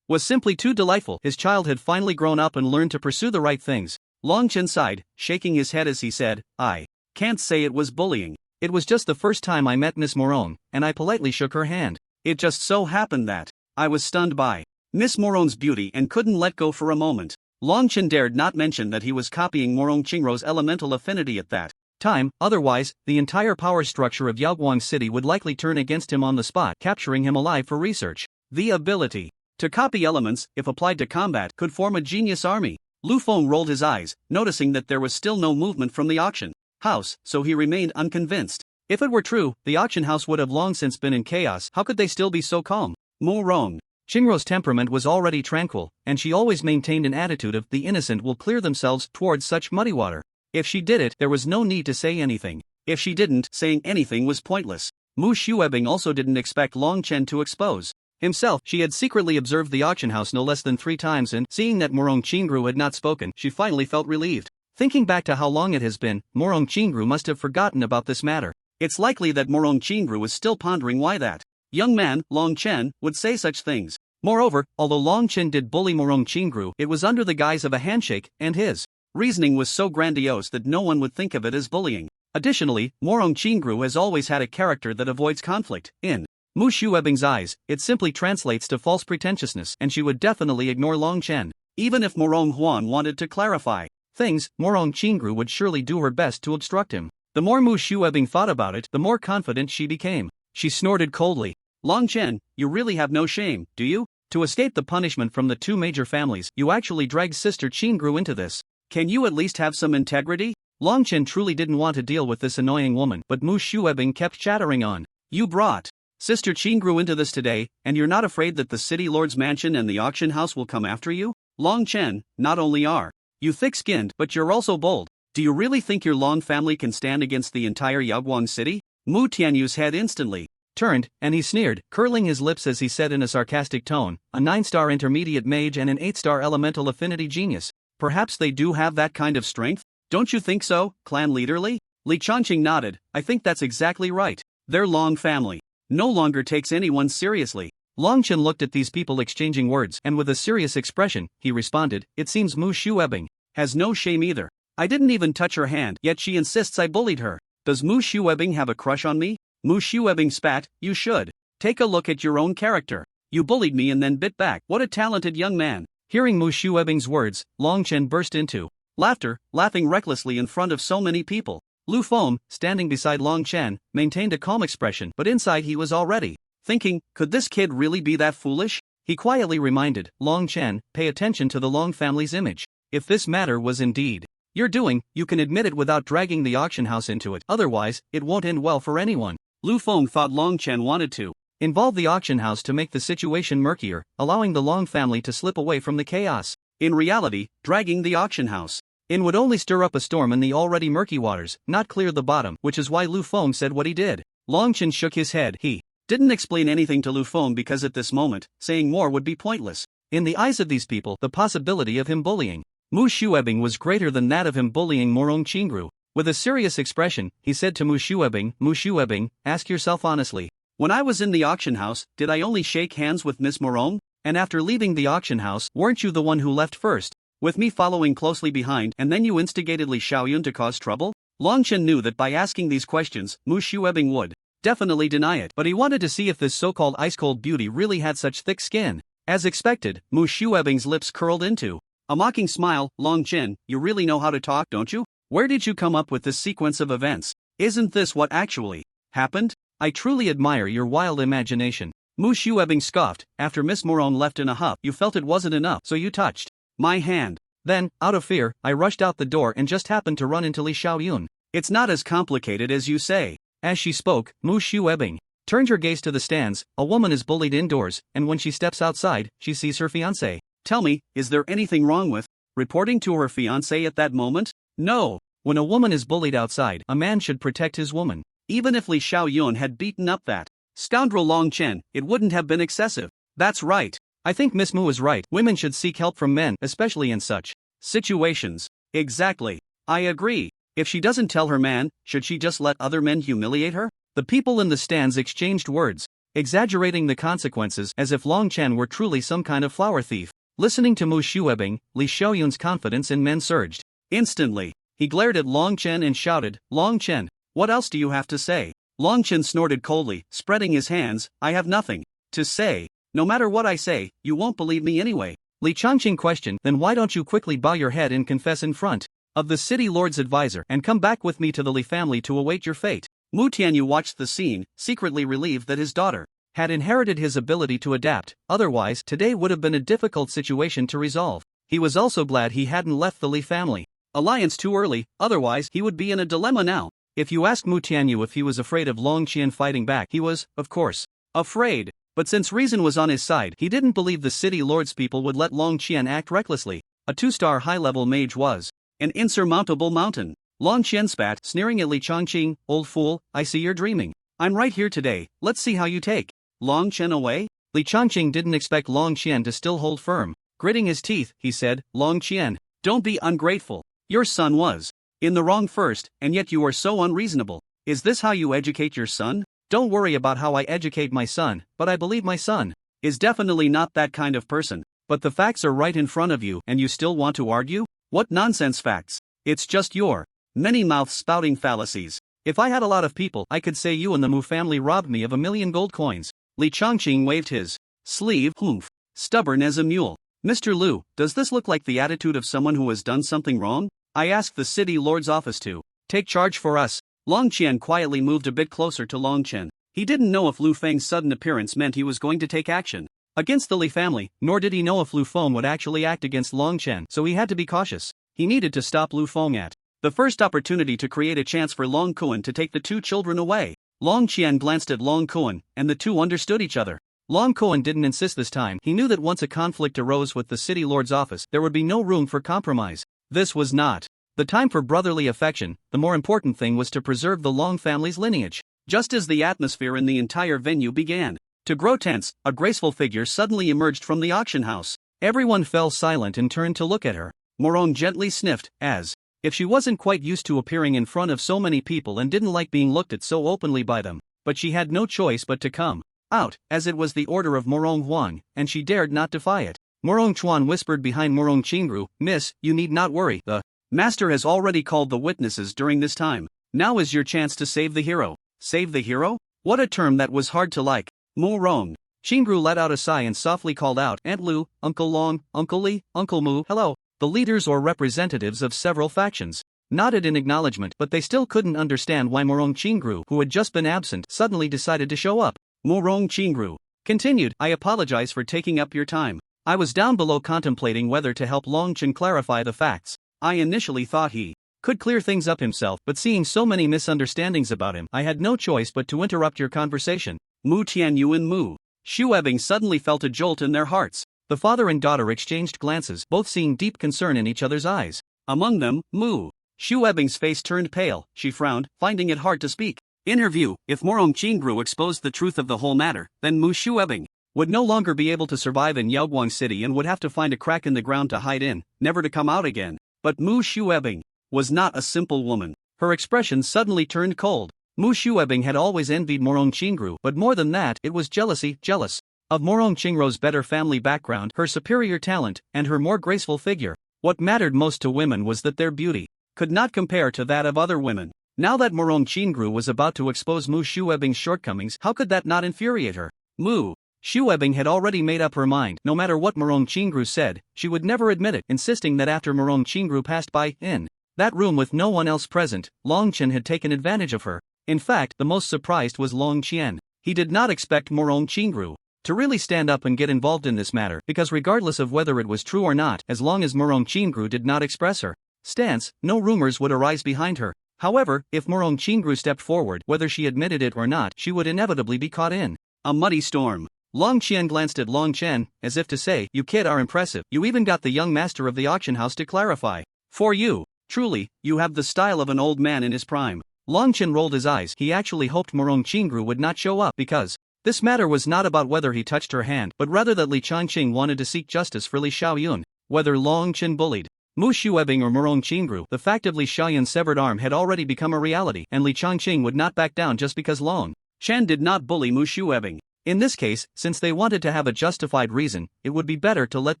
was simply too delightful. His child had finally grown up and learned to pursue the right things. Long Chen sighed, shaking his head as he said, "I can't say it was bullying. It was just the first time I met Miss Morong, and I politely shook her hand. It just so happened that I was stunned by Miss Morong's beauty and couldn't let go for a moment." Long Chen dared not mention that he was copying Morong Qingru's elemental affinity at that time, otherwise, the entire power structure of Yaoguang City would likely turn against him on the spot, capturing him alive for research. The ability to copy elements, if applied to combat, could form a genius army. Lu Feng rolled his eyes, noticing that there was still no movement from the auction house, so he remained unconvinced. If it were true, the auction house would have long since been in chaos. How could they still be so calm? Morong Qingru's temperament was already tranquil, and she always maintained an attitude of "the innocent will clear themselves" towards such muddy water. If she did it, there was no need to say anything. If she didn't, saying anything was pointless. Mu Shuebing also didn't expect Long Chen to expose himself. She had secretly observed the auction house no less than 3 times, and, seeing that Morong Qingru had not spoken, she finally felt relieved. Thinking back to how long it has been, Morong Qingru must have forgotten about this matter. It's likely that Morong Qingru was still pondering why that young man, Long Chen, would say such things. Moreover, although Long Chen did bully Morong Qingru, it was under the guise of a handshake, and his reasoning was so grandiose that no one would think of it as bullying. Additionally, Morong Qingru has always had a character that avoids conflict. In Mu Shuebing's eyes, it simply translates to false pretentiousness, and she would definitely ignore Long Chen. Even if Morong Huan wanted to clarify things, Morong Qingru would surely do her best to obstruct him. The more Mu Shuebing thought about it, the more confident she became. She snorted coldly. "Long Chen, you really have no shame, do you? To escape the punishment from the 2 major families, you actually dragged Sister Qingru into this. Can you at least have some integrity?" Long Chen truly didn't want to deal with this annoying woman, but Mu Shuebing kept chattering on. "You brought Sister Qingru into this today, and you're not afraid that the city lord's mansion and the auction house will come after you? Long Chen, not only are you thick-skinned, but you're also bold. Do you really think your Long family can stand against the entire Yaoguang city?" Mu Tianyu's head instantly turned, and he sneered, curling his lips as he said in a sarcastic tone, "A 9-star intermediate mage and an 8-star elemental affinity genius. Perhaps they do have that kind of strength? Don't you think so, clan leader Li?" Li Changqing nodded. "I think that's exactly right. Their Long family no longer takes anyone seriously." Long Chen looked at these people exchanging words, and with a serious expression, he responded, "It seems Mu Shuebing has no shame either. I didn't even touch her hand, yet she insists I bullied her. Does Mu Shuebing have a crush on me?" Mu Shuebing spat. "You should take a look at your own character. You bullied me and then bit back. What a talented young man." Hearing Mu Shuebing's words, Long Chen burst into laughter, laughing recklessly in front of so many people. Lu Feng, standing beside Long Chen, maintained a calm expression, but inside he was already thinking, could this kid really be that foolish? He quietly reminded Long Chen, "Pay attention to the Long family's image. If this matter was indeed your doing, you can admit it without dragging the auction house into it, otherwise, it won't end well for anyone." Lu Feng thought Long Chen wanted to involve the auction house to make the situation murkier, allowing the Long family to slip away from the chaos. In reality, dragging the auction house in would only stir up a storm in the already murky waters, not clear the bottom, which is why Lu Feng said what he did. Long Chen shook his head. He didn't explain anything to Lu Feng because at this moment, saying more would be pointless. In the eyes of these people, the possibility of him bullying Mu Shuebing was greater than that of him bullying Morong Qingru. With a serious expression, he said to Mu Shuebing, ask yourself honestly. When I was in the auction house, did I only shake hands with Miss Morong? And after leaving the auction house, weren't you the one who left first, with me following closely behind, and then you instigated Li Xiaoyun to cause trouble? Long Chen knew that by asking these questions, Mu Shuebing would definitely deny it, but he wanted to see if this so-called ice-cold beauty really had such thick skin. As expected, Mu Shuebing's lips curled into a mocking smile. Long Chen, you really know how to talk, don't you? Where did you come up with this sequence of events? Isn't this what actually happened? I truly admire your wild imagination. Mu Shuebing scoffed. After Miss Morong left in a huff, you felt it wasn't enough, so you touched My hand. Then, out of fear, I rushed out the door and just happened to run into Li Xiaoyun. It's not as complicated as you say. As she spoke, Mu Shuebing turned her gaze to the stands. A woman is bullied indoors, and when she steps outside, she sees her fiancé. Tell me, is there anything wrong with reporting to her fiancé at that moment? No. When a woman is bullied outside, a man should protect his woman. Even if Li Xiaoyun had beaten up that scoundrel Long Chen, it wouldn't have been excessive. That's right. I think Miss Mu is right. Women should seek help from men, especially in such situations. Exactly. I agree. If she doesn't tell her man, should she just let other men humiliate her? The people in the stands exchanged words, exaggerating the consequences as if Long Chen were truly some kind of flower thief. Listening to Mu Shuebing, Li Xiaoyun's confidence in men surged. Instantly, he glared at Long Chen and shouted, Long Chen, what else do you have to say? Long Chen snorted coldly, spreading his hands, I have nothing to say. No matter what I say, you won't believe me anyway. Li Changqing questioned, then why don't you quickly bow your head and confess in front of the city lord's advisor and come back with me to the Li family to await your fate? Mu Tianyu watched the scene, secretly relieved that his daughter had inherited his ability to adapt, otherwise today would have been a difficult situation to resolve. He was also glad he hadn't left the Li family alliance too early, otherwise he would be in a dilemma now. If you ask Mu Tianyu if he was afraid of Long Qian fighting back, he was, of course, afraid. But since reason was on his side, he didn't believe the city lord's people would let Long Qian act recklessly. A 2-star high-level mage was an insurmountable mountain. Long Qian spat, sneering at Li Changqing, old fool, I see you're dreaming. I'm right here today, let's see how you take Long Qian away? Li Changqing didn't expect Long Qian to still hold firm. Gritting his teeth, he said, Long Qian, don't be ungrateful. Your son was in the wrong first, and yet you are so unreasonable. Is this how you educate your son? Don't worry about how I educate my son, but I believe my son is definitely not that kind of person. But the facts are right in front of you, and you still want to argue? What nonsense facts? It's just your many-mouth spouting fallacies. If I had a lot of people, I could say you and the Mu family robbed me of 1,000,000 gold coins. Li Changqing waved his sleeve, humph, stubborn as a mule. Mr. Liu, does this look like the attitude of someone who has done something wrong? I asked the city lord's office to take charge for us. Long Qian quietly moved a bit closer to Long Chen. He didn't know if Lu Feng's sudden appearance meant he was going to take action against the Li family, nor did he know if Lu Feng would actually act against Long Chen, so he had to be cautious. He needed to stop Lu Feng at the first opportunity to create a chance for Long Kuan to take the two children away. Long Qian glanced at Long Kuan, and the two understood each other. Long Kuan didn't insist this time. He knew that once a conflict arose with the city lord's office, there would be no room for compromise. This was not the time for brotherly affection. The more important thing was to preserve the Long family's lineage. Just as the atmosphere in the entire venue began to grow tense, a graceful figure suddenly emerged from the auction house. Everyone fell silent and turned to look at her. Morong gently sniffed, as if she wasn't quite used to appearing in front of so many people and didn't like being looked at so openly by them. But she had no choice but to come out, as it was the order of Morong Huang, and she dared not defy it. Morong Chuan whispered behind Morong Qingru, Miss, you need not worry, the master has already called the witnesses during this time. Now is your chance to save the hero. Save the hero? What a term that was hard to like. Morong Qingru let out a sigh and softly called out, Aunt Lu, Uncle Long, Uncle Li, Uncle Mu, hello. The leaders or representatives of several factions nodded in acknowledgement, but they still couldn't understand why Morong Qingru, who had just been absent, suddenly decided to show up. Morong Qingru continued, I apologize for taking up your time. I was down below contemplating whether to help Long Chen clarify the facts. I initially thought he could clear things up himself, but seeing so many misunderstandings about him, I had no choice but to interrupt your conversation. Mu Tianyu and Mu Shuebing suddenly felt a jolt in their hearts. The father and daughter exchanged glances, both seeing deep concern in each other's eyes. Among them, Mu Shuebing's face turned pale. She frowned, finding it hard to speak. In her view, if Morong Qingru exposed the truth of the whole matter, then Mu Shuebing would no longer be able to survive in Yaoguang City and would have to find a crack in the ground to hide in, never to come out again. But Mu Shuebing was not a simple woman. Her expression suddenly turned cold. Mu Shuebing had always envied Morong Qingru, but more than that, it was jealousy, jealous of Morong Qingru's better family background, her superior talent, and her more graceful figure. What mattered most to women was that their beauty could not compare to that of other women. Now that Morong Qingru was about to expose Mu Shuebing's shortcomings, how could that not infuriate her? Mu Shuebing had already made up her mind. No matter what Morong Qingru said, she would never admit it, insisting that after Morong Qingru passed by, in that room with no one else present, Long Chen had taken advantage of her. In fact, the most surprised was Long Qian. He did not expect Morong Qingru to really stand up and get involved in this matter, because regardless of whether it was true or not, as long as Morong Chingru did not express her stance, no rumors would arise behind her. However, if Morong Chingru stepped forward, whether she admitted it or not, she would inevitably be caught in a muddy storm. Long Qian glanced at Long Chen, as if to say, "You kid are impressive. You even got the young master of the auction house to clarify for you. Truly, you have the style of an old man in his prime." Long Chen rolled his eyes. He actually hoped Morong Chingru would not show up, because this matter was not about whether he touched her hand, but rather that Li Changqing wanted to seek justice for Li Xiaoyun. Whether Long Chen bullied Mu Shuebing or Morong Chingru, the fact of Li Xiaoyun's severed arm had already become a reality, and Li Changqing would not back down just because Long Chen did not bully Mu Shuebing. In this case, since they wanted to have a justified reason, it would be better to let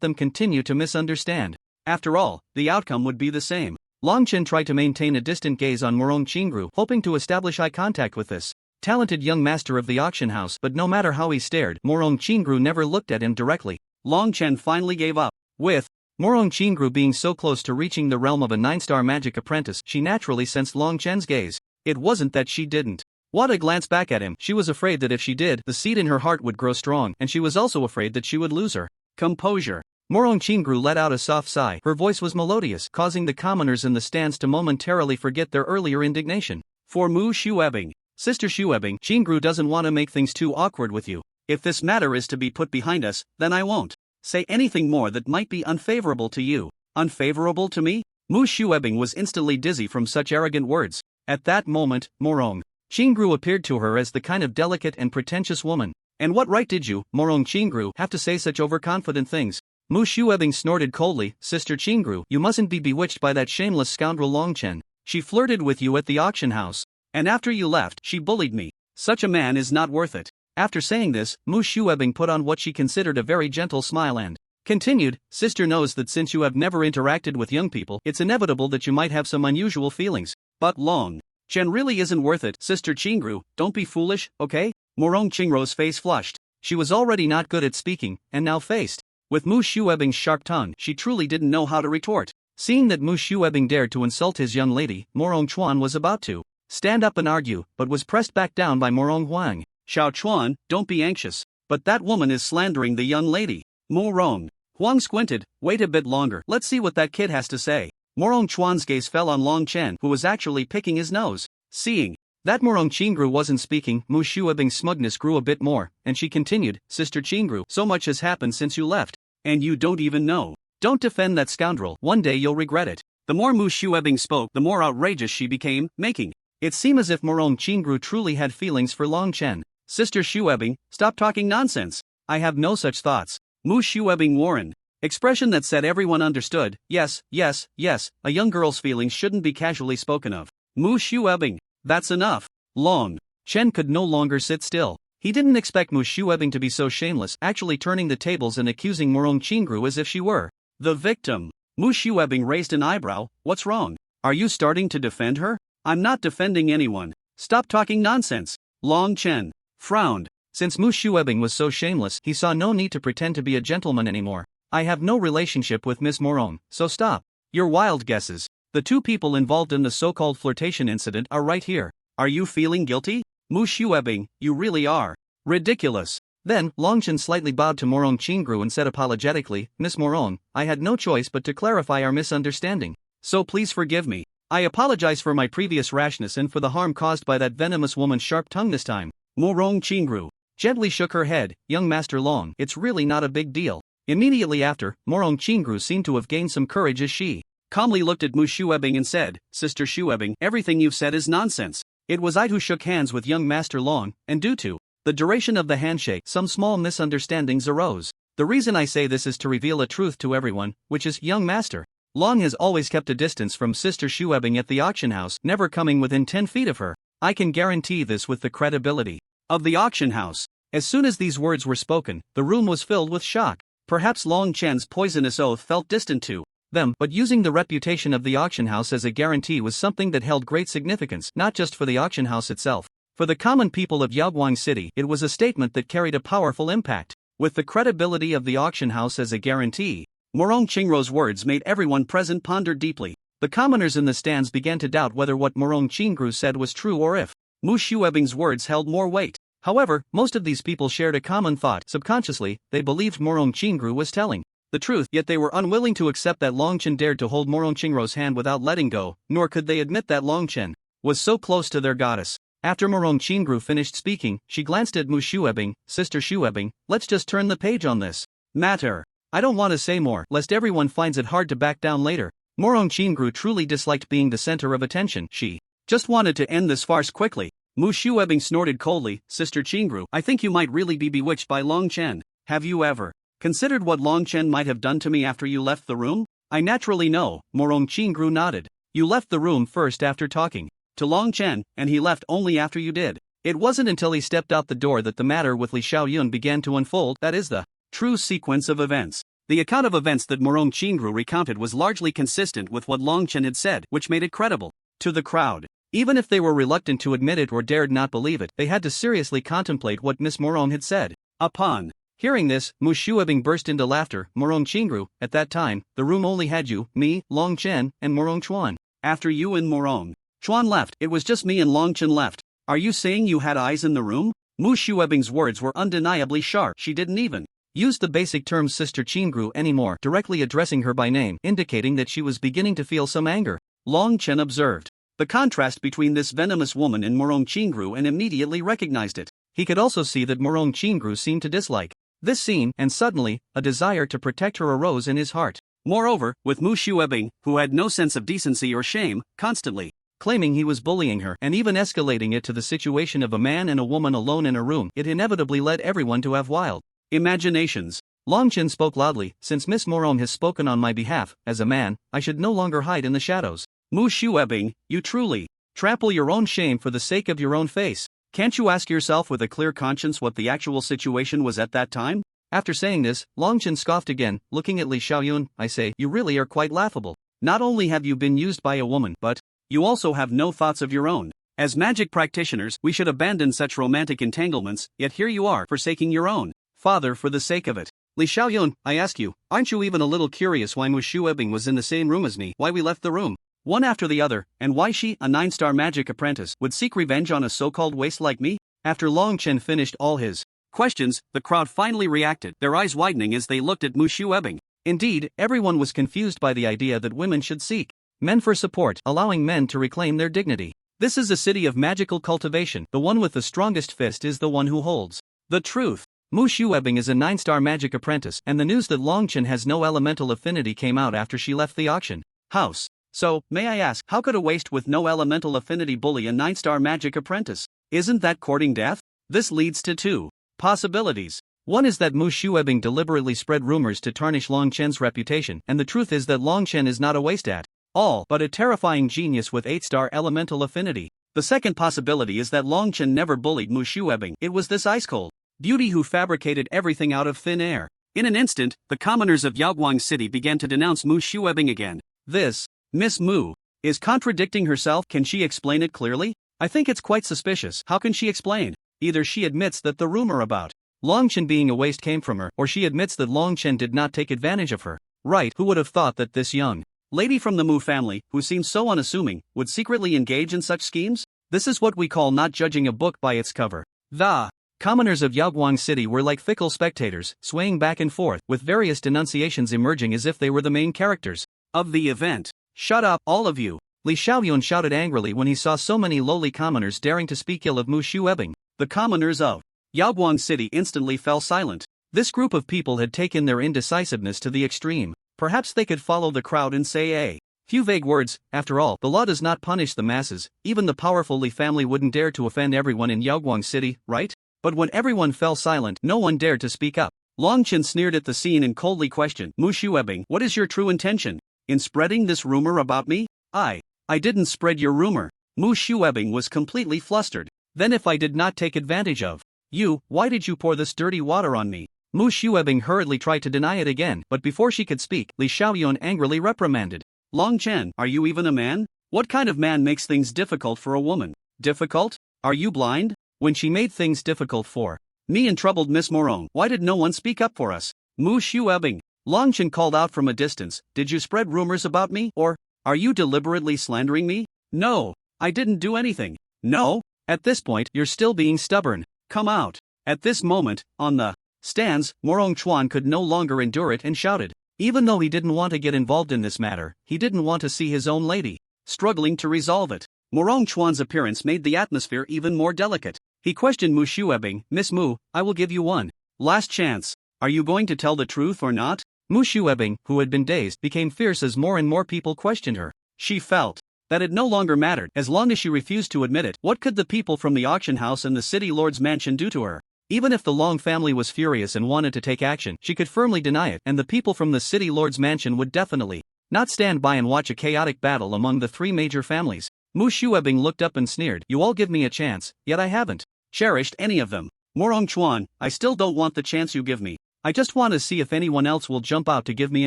them continue to misunderstand. After all, the outcome would be the same. Long Chen tried to maintain a distant gaze on Morong Chingru, hoping to establish eye contact with this talented young master of the auction house, but no matter how he stared, Morong Chingru never looked at him directly. Long Chen finally gave up. With Morong Chingru being so close to reaching the realm of a 9-star magic apprentice, she naturally sensed Long Chen's gaze. It wasn't that she didn't want to glance back at him, she was afraid that if she did, the seed in her heart would grow strong, and she was also afraid that she would lose her composure. Morong Chingru let out a soft sigh. Her voice was melodious, causing the commoners in the stands to momentarily forget their earlier indignation. For Mu Shuebing, Sister Shuebing, Chingru doesn't want to make things too awkward with you. If this matter is to be put behind us, then I won't say anything more that might be unfavorable to you. Unfavorable to me? Mu Shuebing was instantly dizzy from such arrogant words. At that moment, Morong Chingru appeared to her as the kind of delicate and pretentious woman. And what right did you, Morong Chingru, have to say such overconfident things? Mu Shuebing snorted coldly. Sister Chingru, you mustn't be bewitched by that shameless scoundrel Long Chen. She flirted with you at the auction house. And after you left, she bullied me. Such a man is not worth it. After saying this, Mu Shuebing put on what she considered a very gentle smile and continued, Sister knows that since you have never interacted with young people, it's inevitable that you might have some unusual feelings. But Long Chen really isn't worth it. Sister Chingru, don't be foolish, okay? Morong Chingru's face flushed. She was already not good at speaking, and now faced with Mu Shuebing's sharp tongue, she truly didn't know how to retort. Seeing that Mu Shuebing dared to insult his young lady, Morong Chuan was about to stand up and argue, but was pressed back down by Morong Huang. Xiao Chuan, don't be anxious. But that woman is slandering the young lady. Morong Huang squinted. Wait a bit longer. Let's see what that kid has to say. Morong Chuan's gaze fell on Long Chen, who was actually picking his nose. Seeing that Morong Chingru wasn't speaking, Mu Shuebing's smugness grew a bit more, and she continued, Sister Chingru, so much has happened since you left. And you don't even know. Don't defend that scoundrel. One day you'll regret it. The more Mu Shuebing spoke, the more outrageous she became, making it seem as if Morong Chingru truly had feelings for Long Chen. Sister Shuebing, stop talking nonsense. I have no such thoughts. Mu Shuebing warned. Expression that said everyone understood. Yes, yes, yes, a young girl's feelings shouldn't be casually spoken of. Mu Shuebing, that's enough. Long Chen could no longer sit still. He didn't expect Mu Shuebing to be so shameless, actually turning the tables and accusing Morong Chingru as if she were the victim. Mu Shuebing raised an eyebrow. What's wrong? Are you starting to defend her? I'm not defending anyone. Stop talking nonsense. Long Chen frowned. Since Mu Shuebing was so shameless, he saw no need to pretend to be a gentleman anymore. I have no relationship with Miss Morong, so stop your wild guesses. The two people involved in the so-called flirtation incident are right here. Are you feeling guilty? Mu Shuebing, you really are ridiculous. Then, Long Chen slightly bowed to Morong Chingru and said apologetically, Miss Morong, I had no choice but to clarify our misunderstanding. So please forgive me. I apologize for my previous rashness and for the harm caused by that venomous woman's sharp tongue this time. Morong Chingru gently shook her head. Young Master Long, it's really not a big deal. Immediately after, Morong Chingru seemed to have gained some courage as she calmly looked at Mu Shuebing and said, Sister Shuebing, everything you've said is nonsense. It was I who shook hands with young Master Long, and due to the duration of the handshake, some small misunderstandings arose. The reason I say this is to reveal a truth to everyone, which is, young Master Long has always kept a distance from Sister Shuebing at the auction house, never coming within 10 feet of her. I can guarantee this with the credibility of the auction house. As soon as these words were spoken, the room was filled with shock. Perhaps Long Chen's poisonous oath felt distant to them, but using the reputation of the auction house as a guarantee was something that held great significance, not just for the auction house itself. For the common people of Yaoguang City, it was a statement that carried a powerful impact. With the credibility of the auction house as a guarantee, Morong Chingru's words made everyone present ponder deeply. The commoners in the stands began to doubt whether what Morong Chingru said was true or if Mu Shuebing's words held more weight. However, most of these people shared a common thought. Subconsciously, they believed Morong Chingru was telling the truth, yet they were unwilling to accept that Longchen dared to hold Morong Chingro's hand without letting go, nor could they admit that Longchen was so close to their goddess. After Morong Chingru finished speaking, she glanced at Mu Shuebing. Sister Shuebing, let's just turn the page on this matter. I don't want to say more, lest everyone finds it hard to back down later. Morong Chingru truly disliked being the center of attention. She just wanted to end this farce quickly. Mu Shuebing snorted coldly. Sister Chingru, I think you might really be bewitched by Longchen. Have you ever considered what Longchen might have done to me after you left the room? I naturally know. Morong Chingru nodded. You left the room first after talking to Longchen, and he left only after you did. It wasn't until he stepped out the door that the matter with Li Xiaoyun began to unfold. That is the true sequence of events. The account of events that Morong Chingru recounted was largely consistent with what Longchen had said, which made it credible to the crowd. Even if they were reluctant to admit it or dared not believe it, they had to seriously contemplate what Miss Morong had said. Upon hearing this, Mu Shuebing burst into laughter. Morong Chingru, at that time, the room only had you, me, Longchen, and Morong Chuan. After you and Morong Chuan left, it was just me and Longchen left. Are you saying you had eyes in the room? Mu Shuebing's words were undeniably sharp. She didn't even use the basic term Sister Chingru anymore, directly addressing her by name, indicating that she was beginning to feel some anger. Longchen observed the contrast between this venomous woman and Morong Chingru and immediately recognized it. He could also see that Morong Chingru seemed to dislike this scene, and suddenly, a desire to protect her arose in his heart. Moreover, with Mu Shuebing, who had no sense of decency or shame, constantly claiming he was bullying her and even escalating it to the situation of a man and a woman alone in a room, it inevitably led everyone to have wild imaginations. Longchen spoke loudly. Since Miss Morong has spoken on my behalf, as a man, I should no longer hide in the shadows. Mu Shuebing, you truly trample your own shame for the sake of your own face. Can't you ask yourself with a clear conscience what the actual situation was at that time? After saying this, Longchen scoffed again, looking at Li Xiaoyun. I say, you really are quite laughable. Not only have you been used by a woman, but you also have no thoughts of your own. As magic practitioners, we should abandon such romantic entanglements, yet here you are, forsaking your own father for the sake of it. Li Xiaoyun, I ask you, aren't you even a little curious why Mu Shuebing was in the same room as me, why we left the room one after the other, and why she, a 9-star magic apprentice, would seek revenge on a so-called waste like me? After Longchen finished all his questions, the crowd finally reacted, their eyes widening as they looked at Mu Shuebing. Indeed, everyone was confused by the idea that women should seek men for support, allowing men to reclaim their dignity. This is a city of magical cultivation. The one with the strongest fist is the one who holds the truth. Mu Shuebing is a 9-star magic apprentice, and the news that Longchen has no elemental affinity came out after she left the auction house. So, may I ask, how could a waste with no elemental affinity bully a 9-star magic apprentice? Isn't that courting death? This leads to two possibilities. One is that Mu Shuebing deliberately spread rumors to tarnish Longchen's reputation, and the truth is that Longchen is not a waste at all, but a terrifying genius with 8-star elemental affinity. The second possibility is that Longchen never bullied Mu Shuebing. It was this ice-cold beauty who fabricated everything out of thin air. In an instant, the commoners of Yaoguang City began to denounce Mu Shuebing again. This Miss Mu is contradicting herself. Can she explain it clearly? I think it's quite suspicious. How can she explain? Either she admits that the rumor about Longchen being a waste came from her, or she admits that Longchen did not take advantage of her. Right, who would have thought that this young lady from the Mu family, who seems so unassuming, would secretly engage in such schemes? This is what we call not judging a book by its cover. The commoners of Yaoguang City were like fickle spectators, swaying back and forth, with various denunciations emerging as if they were the main characters of the event. Shut up, all of you! Li Xiaoyun shouted angrily when he saw so many lowly commoners daring to speak ill of Mu Shuebing. The commoners of Yaoguang City instantly fell silent. This group of people had taken their indecisiveness to the extreme. Perhaps they could follow the crowd and say a few vague words. After all, the law does not punish the masses. Even the powerful Li family wouldn't dare to offend everyone in Yaoguang City, right? But when everyone fell silent, no one dared to speak up. Longchen sneered at the scene and coldly questioned, Mu Shuebing, what is your true intention in spreading this rumor about me? I didn't spread your rumor. Mu Shuebing was completely flustered. Then if I did not take advantage of you, why did you pour this dirty water on me? Mu Shuebing hurriedly tried to deny it again, but before she could speak, Li Xiaoyun angrily reprimanded. Longchen, are you even a man? What kind of man makes things difficult for a woman? Difficult? Are you blind? When she made things difficult for me and troubled Miss Morong, why did no one speak up for us? Mu Shuebing, Longchen called out from a distance, did you spread rumors about me, or are you deliberately slandering me? No, I didn't do anything. No? At this point, you're still being stubborn. come out. At this moment, on the stands, Morong Chuan could no longer endure it and shouted. Even though he didn't want to get involved in this matter, he didn't want to see his own lady struggling to resolve it. Morong Chuan's appearance made the atmosphere even more delicate. He questioned Mu Shuebing, Miss Mu, I will give you one last chance. Are you going to tell the truth or not? Mu Shuebing, who had been dazed, became fierce as more and more people questioned her. She felt that it no longer mattered as long as she refused to admit it. What could the people from the auction house and the city lord's mansion do to her? Even if the Long family was furious and wanted to take action, she could firmly deny it, and the people from the city lord's mansion would definitely not stand by and watch a chaotic battle among the three major families. Mu Shuebing looked up and sneered. You all give me a chance, yet I haven't cherished any of them. Morong Chuan, I still don't want the chance you give me. I just want to see if anyone else will jump out to give me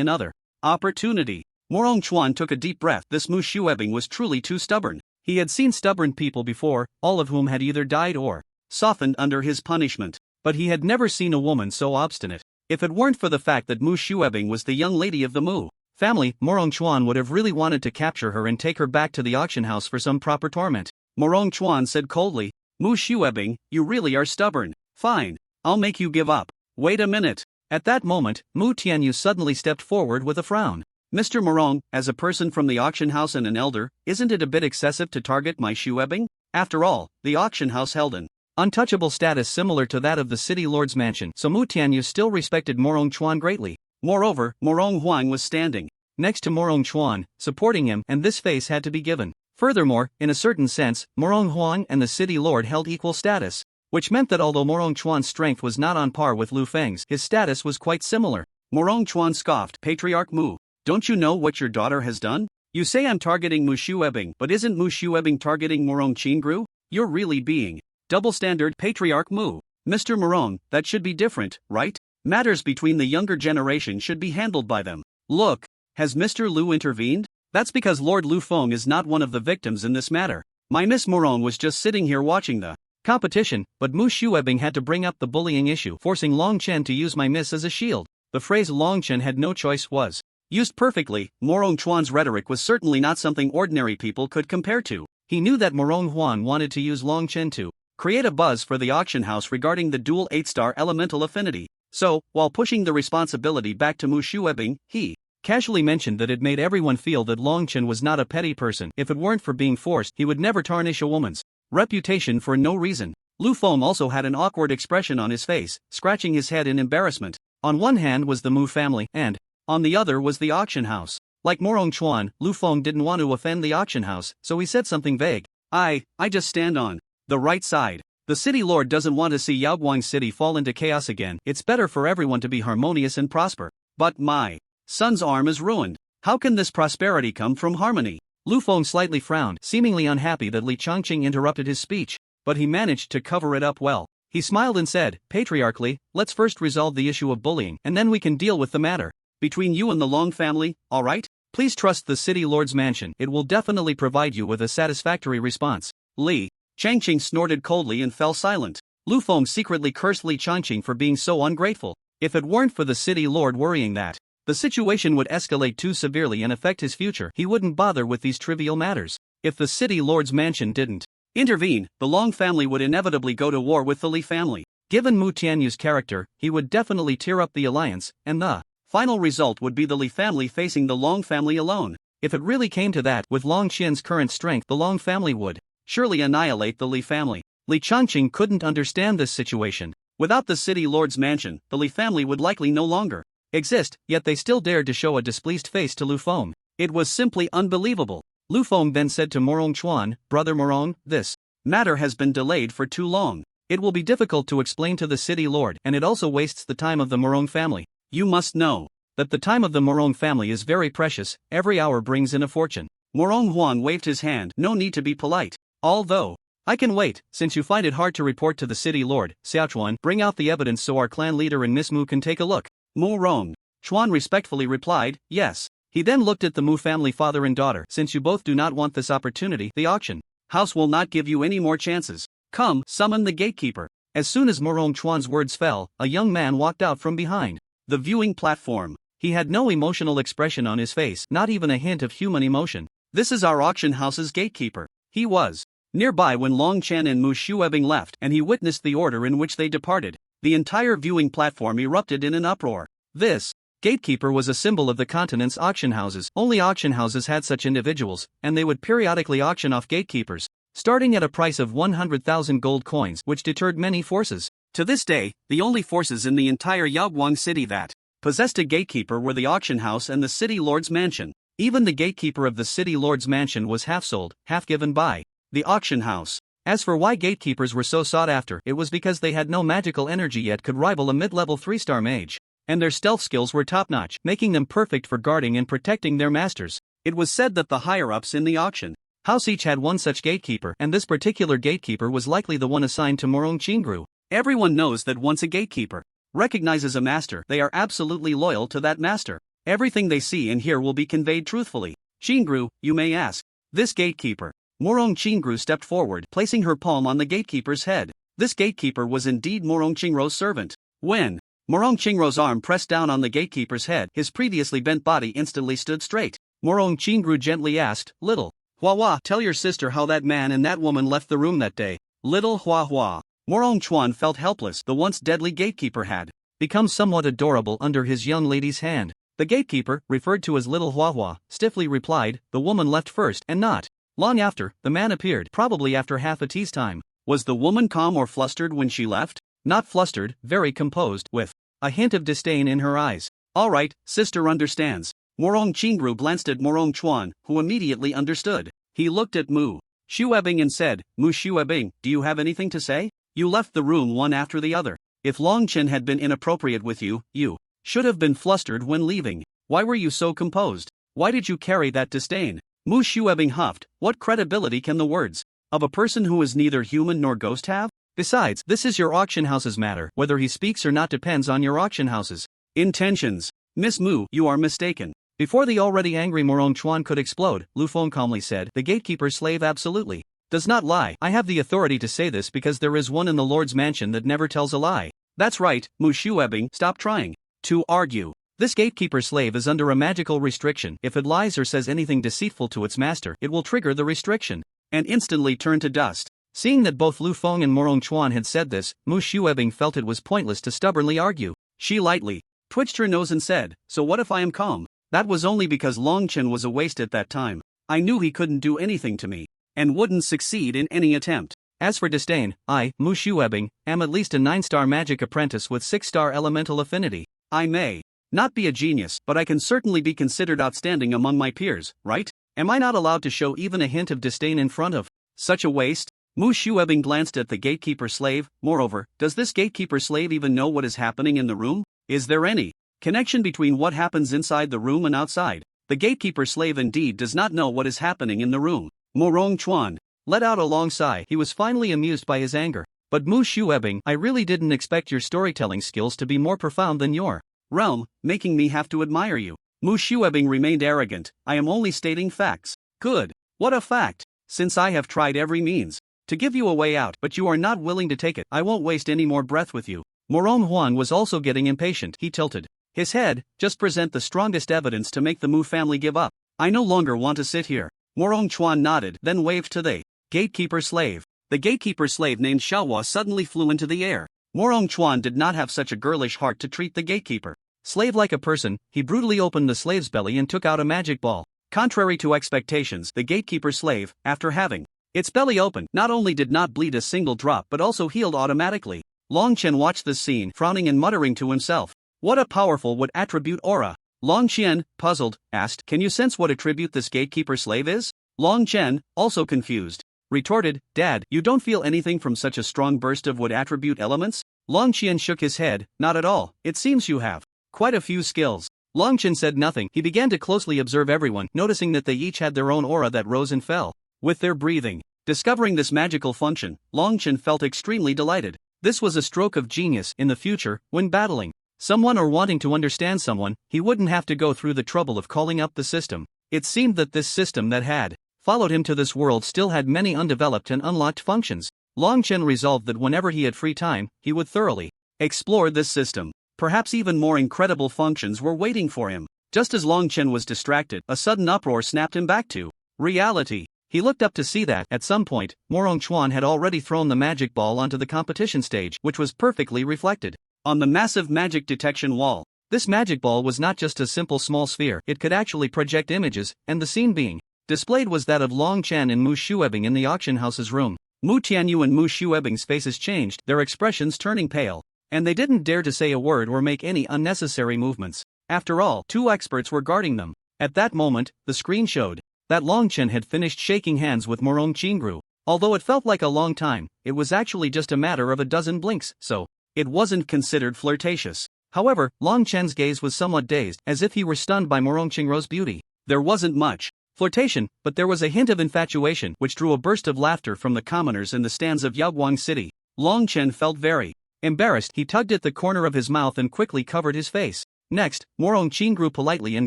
another opportunity. Morong Chuan took a deep breath. This Mu Shuebing was truly too stubborn. He had seen stubborn people before, all of whom had either died or softened under his punishment. But he had never seen a woman so obstinate. If it weren't for the fact that Mu Shuebing was the young lady of the Mu family, Morong Chuan would have really wanted to capture her and take her back to the auction house for some proper torment. Morong Chuan said coldly, Mu Shuebing, you really are stubborn. Fine, I'll make you give up. Wait a minute. At that moment, Mu Tianyu suddenly stepped forward with a frown. Mr. Morong, as a person from the auction house and an elder, isn't it a bit excessive to target my Shuebing? After all, the auction house held an untouchable status similar to that of the city lord's mansion, so Mu Tianyu still respected Morong Chuan greatly. Moreover, Morong Huang was standing next to Morong Chuan, supporting him, and this face had to be given. Furthermore, in a certain sense, Morong Huang and the city lord held equal status, which meant that although Morong Chuan's strength was not on par with Lu Feng's, his status was quite similar. Morong Chuan scoffed. Patriarch Mu, don't you know what your daughter has done? You say I'm targeting Mu Shuebing, but isn't Mu Shuebing targeting Morong Qingru? You're really being double standard. Patriarch Mu, Mr. Morong, that should be different, right? Matters between the younger generation should be handled by them. Look, has Mr. Lu intervened? That's because Lord Lu Feng is not one of the victims in this matter. My Miss Morong was just sitting here watching the competition, but Mu Shuebing had to bring up the bullying issue, forcing Long Chen to use my miss as a shield. The phrase Long Chen had no choice was used perfectly. Morong Chuan's rhetoric was certainly not something ordinary people could compare to. He knew that Morong Huan wanted to use Long Chen to create a buzz for the auction house regarding the dual 8-star elemental affinity. So, while pushing the responsibility back to Mu Shuebing, he casually mentioned that it made everyone feel that Long Chen was not a petty person. If it weren't for being forced, he would never tarnish a woman's reputation for no reason. Lu Feng also had an awkward expression on his face, scratching his head in embarrassment. On one hand was the Mu family, and on the other was the auction house. Like Morong Chuan, Lu Feng didn't want to offend the auction house, so he said something vague. I just stand on the right side. The city lord doesn't want to see Yaoguang City fall into chaos again. It's better for everyone to be harmonious and prosper. But my son's arm is ruined. How can this prosperity come from harmony? Lu Feng slightly frowned, seemingly unhappy that Li Changqing interrupted his speech, but he managed to cover it up well. He smiled and said, patriarchally, let's first resolve the issue of bullying, and then we can deal with the matter between you and the Long family, alright? Please trust the city lord's mansion. It will definitely provide you with a satisfactory response. Li Changqing snorted coldly and fell silent. Lu Feng secretly cursed Li Changqing for being so ungrateful. If it weren't for the city lord worrying that the situation would escalate too severely and affect his future, he wouldn't bother with these trivial matters. If the city lord's mansion didn't intervene, the Long family would inevitably go to war with the Li family. Given Mu Tianyu's character, he would definitely tear up the alliance, and the final result would be the Li family facing the Long family alone. If it really came to that, with Long Qian's current strength, the Long family would surely annihilate the Li family. Li Changqing couldn't understand this situation. Without the city lord's mansion, the Li family would likely no longer exist, yet they still dared to show a displeased face to Lu Feng. It was simply unbelievable. Lu Feng then said to Morong Chuan, Brother Morong, this matter has been delayed for too long. It will be difficult to explain to the city lord, and it also wastes the time of the Morong family. You must know that the time of the Morong family is very precious. Every hour brings in a fortune. Morong Huang waved his hand. No need to be polite. Although I can wait, since you find it hard to report to the city lord, Xiaochuan, bring out the evidence so our clan leader and Miss Mu can take a look. Morong Chuan respectfully replied, yes. He then looked at the Mu family father and daughter. Since you both do not want this opportunity, the auction house will not give you any more chances. Come, summon the gatekeeper. As soon as Morong Chuan's words fell, a young man walked out from behind the viewing platform. He had no emotional expression on his face, not even a hint of human emotion. This is our auction house's gatekeeper. He was nearby when Long Chen and Mu Shuebing left and he witnessed the order in which they departed. The entire viewing platform erupted in an uproar. This gatekeeper was a symbol of the continent's auction houses. Only auction houses had such individuals, and they would periodically auction off gatekeepers, starting at a price of 100,000 gold coins, which deterred many forces. To this day, the only forces in the entire Yaoguang city that possessed a gatekeeper were the auction house and the city lord's mansion. Even the gatekeeper of the city lord's mansion was half sold, half given by the auction house. As for why gatekeepers were so sought after, it was because they had no magical energy yet could rival a mid-level 3-star mage, and their stealth skills were top-notch, making them perfect for guarding and protecting their masters. It was said that the higher-ups in the auction house each had one such gatekeeper, and this particular gatekeeper was likely the one assigned to Morong Chingru. Everyone knows that once a gatekeeper recognizes a master, they are absolutely loyal to that master. Everything they see and hear will be conveyed truthfully. Chingru, you may ask. This gatekeeper. Morong Chingru stepped forward, placing her palm on the gatekeeper's head. This gatekeeper was indeed Morong Chingro's servant. When Morong Chingro's arm pressed down on the gatekeeper's head, his previously bent body instantly stood straight. Morong Chingru gently asked, "Little Hua, tell your sister how that man and that woman left the room that day." Little Hua. Morong Chuan felt helpless. The once deadly gatekeeper had become somewhat adorable under his young lady's hand. The gatekeeper, referred to as Little Hua, stiffly replied, "The woman left first," and not long after, the man appeared, probably after half a tea's time. Was the woman calm or flustered when she left? Not flustered, very composed, with a hint of disdain in her eyes. "All right, sister understands." Morong Chingru glanced at Morong Chuan, who immediately understood. He looked at Mu Shuebing and said, "Mu Shuebing, do you have anything to say? You left the room one after the other. If Long Chen had been inappropriate with you, you should have been flustered when leaving. Why were you so composed? Why did you carry that disdain?" Mu Shuebing huffed. What credibility can the words of a person who is neither human nor ghost have? Besides, this is your auction house's matter. Whether he speaks or not depends on your auction house's intentions. Miss Mu, you are mistaken. Before the already angry Morong Chuan could explode, Lu Feng calmly said, "The gatekeeper's slave absolutely does not lie. I have the authority to say this because there is one in the Lord's mansion that never tells a lie." "That's right, Mu Shuebing, stop trying to argue. This gatekeeper slave is under a magical restriction. If it lies or says anything deceitful to its master, it will trigger the restriction and instantly turn to dust." Seeing that both Lu Feng and Morong Chuan had said this, Mu Shuebing felt it was pointless to stubbornly argue. She lightly twitched her nose and said, "So what if I am calm? That was only because Long Chen was a waste at that time. I knew he couldn't do anything to me, and wouldn't succeed in any attempt. As for disdain, I, Mu Shuebing, am at least a 9-star magic apprentice with 6-star elemental affinity. I may not be a genius, but I can certainly be considered outstanding among my peers, right? Am I not allowed to show even a hint of disdain in front of such a waste?" Mu Shuebing glanced at the gatekeeper slave. Moreover, does this gatekeeper slave even know what is happening in the room? Is there any connection between what happens inside the room and outside? The gatekeeper slave indeed does not know what is happening in the room. Morong Chuan let out a long sigh. He was finally amused by his anger. "But Mu Shuebing, I really didn't expect your storytelling skills to be more profound than your realm, making me have to admire you." Mu Shuebing remained arrogant. "I am only stating facts." "Good. What a fact. Since I have tried every means to give you a way out, but you are not willing to take it, I won't waste any more breath with you." Morong Huan was also getting impatient. He tilted his head. "Just present the strongest evidence to make the Mu family give up. I no longer want to sit here." Morong Chuan nodded, then waved to the gatekeeper slave. The gatekeeper slave named Xiaohua suddenly flew into the air. Morong Chuan did not have such a girlish heart to treat the gatekeeper slave like a person. He brutally opened the slave's belly and took out a magic ball. Contrary to expectations, the gatekeeper slave, after having its belly open, not only did not bleed a single drop but also healed automatically. Long Chen watched this scene, frowning and muttering to himself, "What a powerful would attribute aura." Long Chen, puzzled, asked, "Can you sense what attribute this gatekeeper slave is?" Long Chen, also confused, retorted, "Dad, you don't feel anything from such a strong burst of wood attribute elements?" Long Chen shook his head, "Not at all. It seems you have quite a few skills." Long Chen said nothing. He began to closely observe everyone, noticing that they each had their own aura that rose and fell with their breathing. Discovering this magical function, Long Chen felt extremely delighted. This was a stroke of genius. In the future, when battling someone or wanting to understand someone, he wouldn't have to go through the trouble of calling up the system. It seemed that this system that had followed him to this world still had many undeveloped and unlocked functions. Long Chen resolved that whenever he had free time, he would thoroughly explore this system. Perhaps even more incredible functions were waiting for him. Just as Long Chen was distracted, a sudden uproar snapped him back to reality. He looked up to see that, at some point, Morong Chuan had already thrown the magic ball onto the competition stage, which was perfectly reflected on the massive magic detection wall. This magic ball was not just a simple small sphere, it could actually project images, and the scene being displayed was that of Long Chen and Mu Shuebing in the auction house's room. Mu Tianyu and Mu Shuebing's faces changed, their expressions turning pale, and they didn't dare to say a word or make any unnecessary movements. After all, two experts were guarding them. At that moment, the screen showed that Long Chen had finished shaking hands with Morong Chingru. Although it felt like a long time, it was actually just a matter of a dozen blinks, so it wasn't considered flirtatious. However, Long Chen's gaze was somewhat dazed, as if he were stunned by Morong Chingru's beauty. There wasn't much flirtation, but there was a hint of infatuation, which drew a burst of laughter from the commoners in the stands of Yaoguang City. Long Chen felt very embarrassed. He tugged at the corner of his mouth and quickly covered his face. Next, Morong Chingru politely and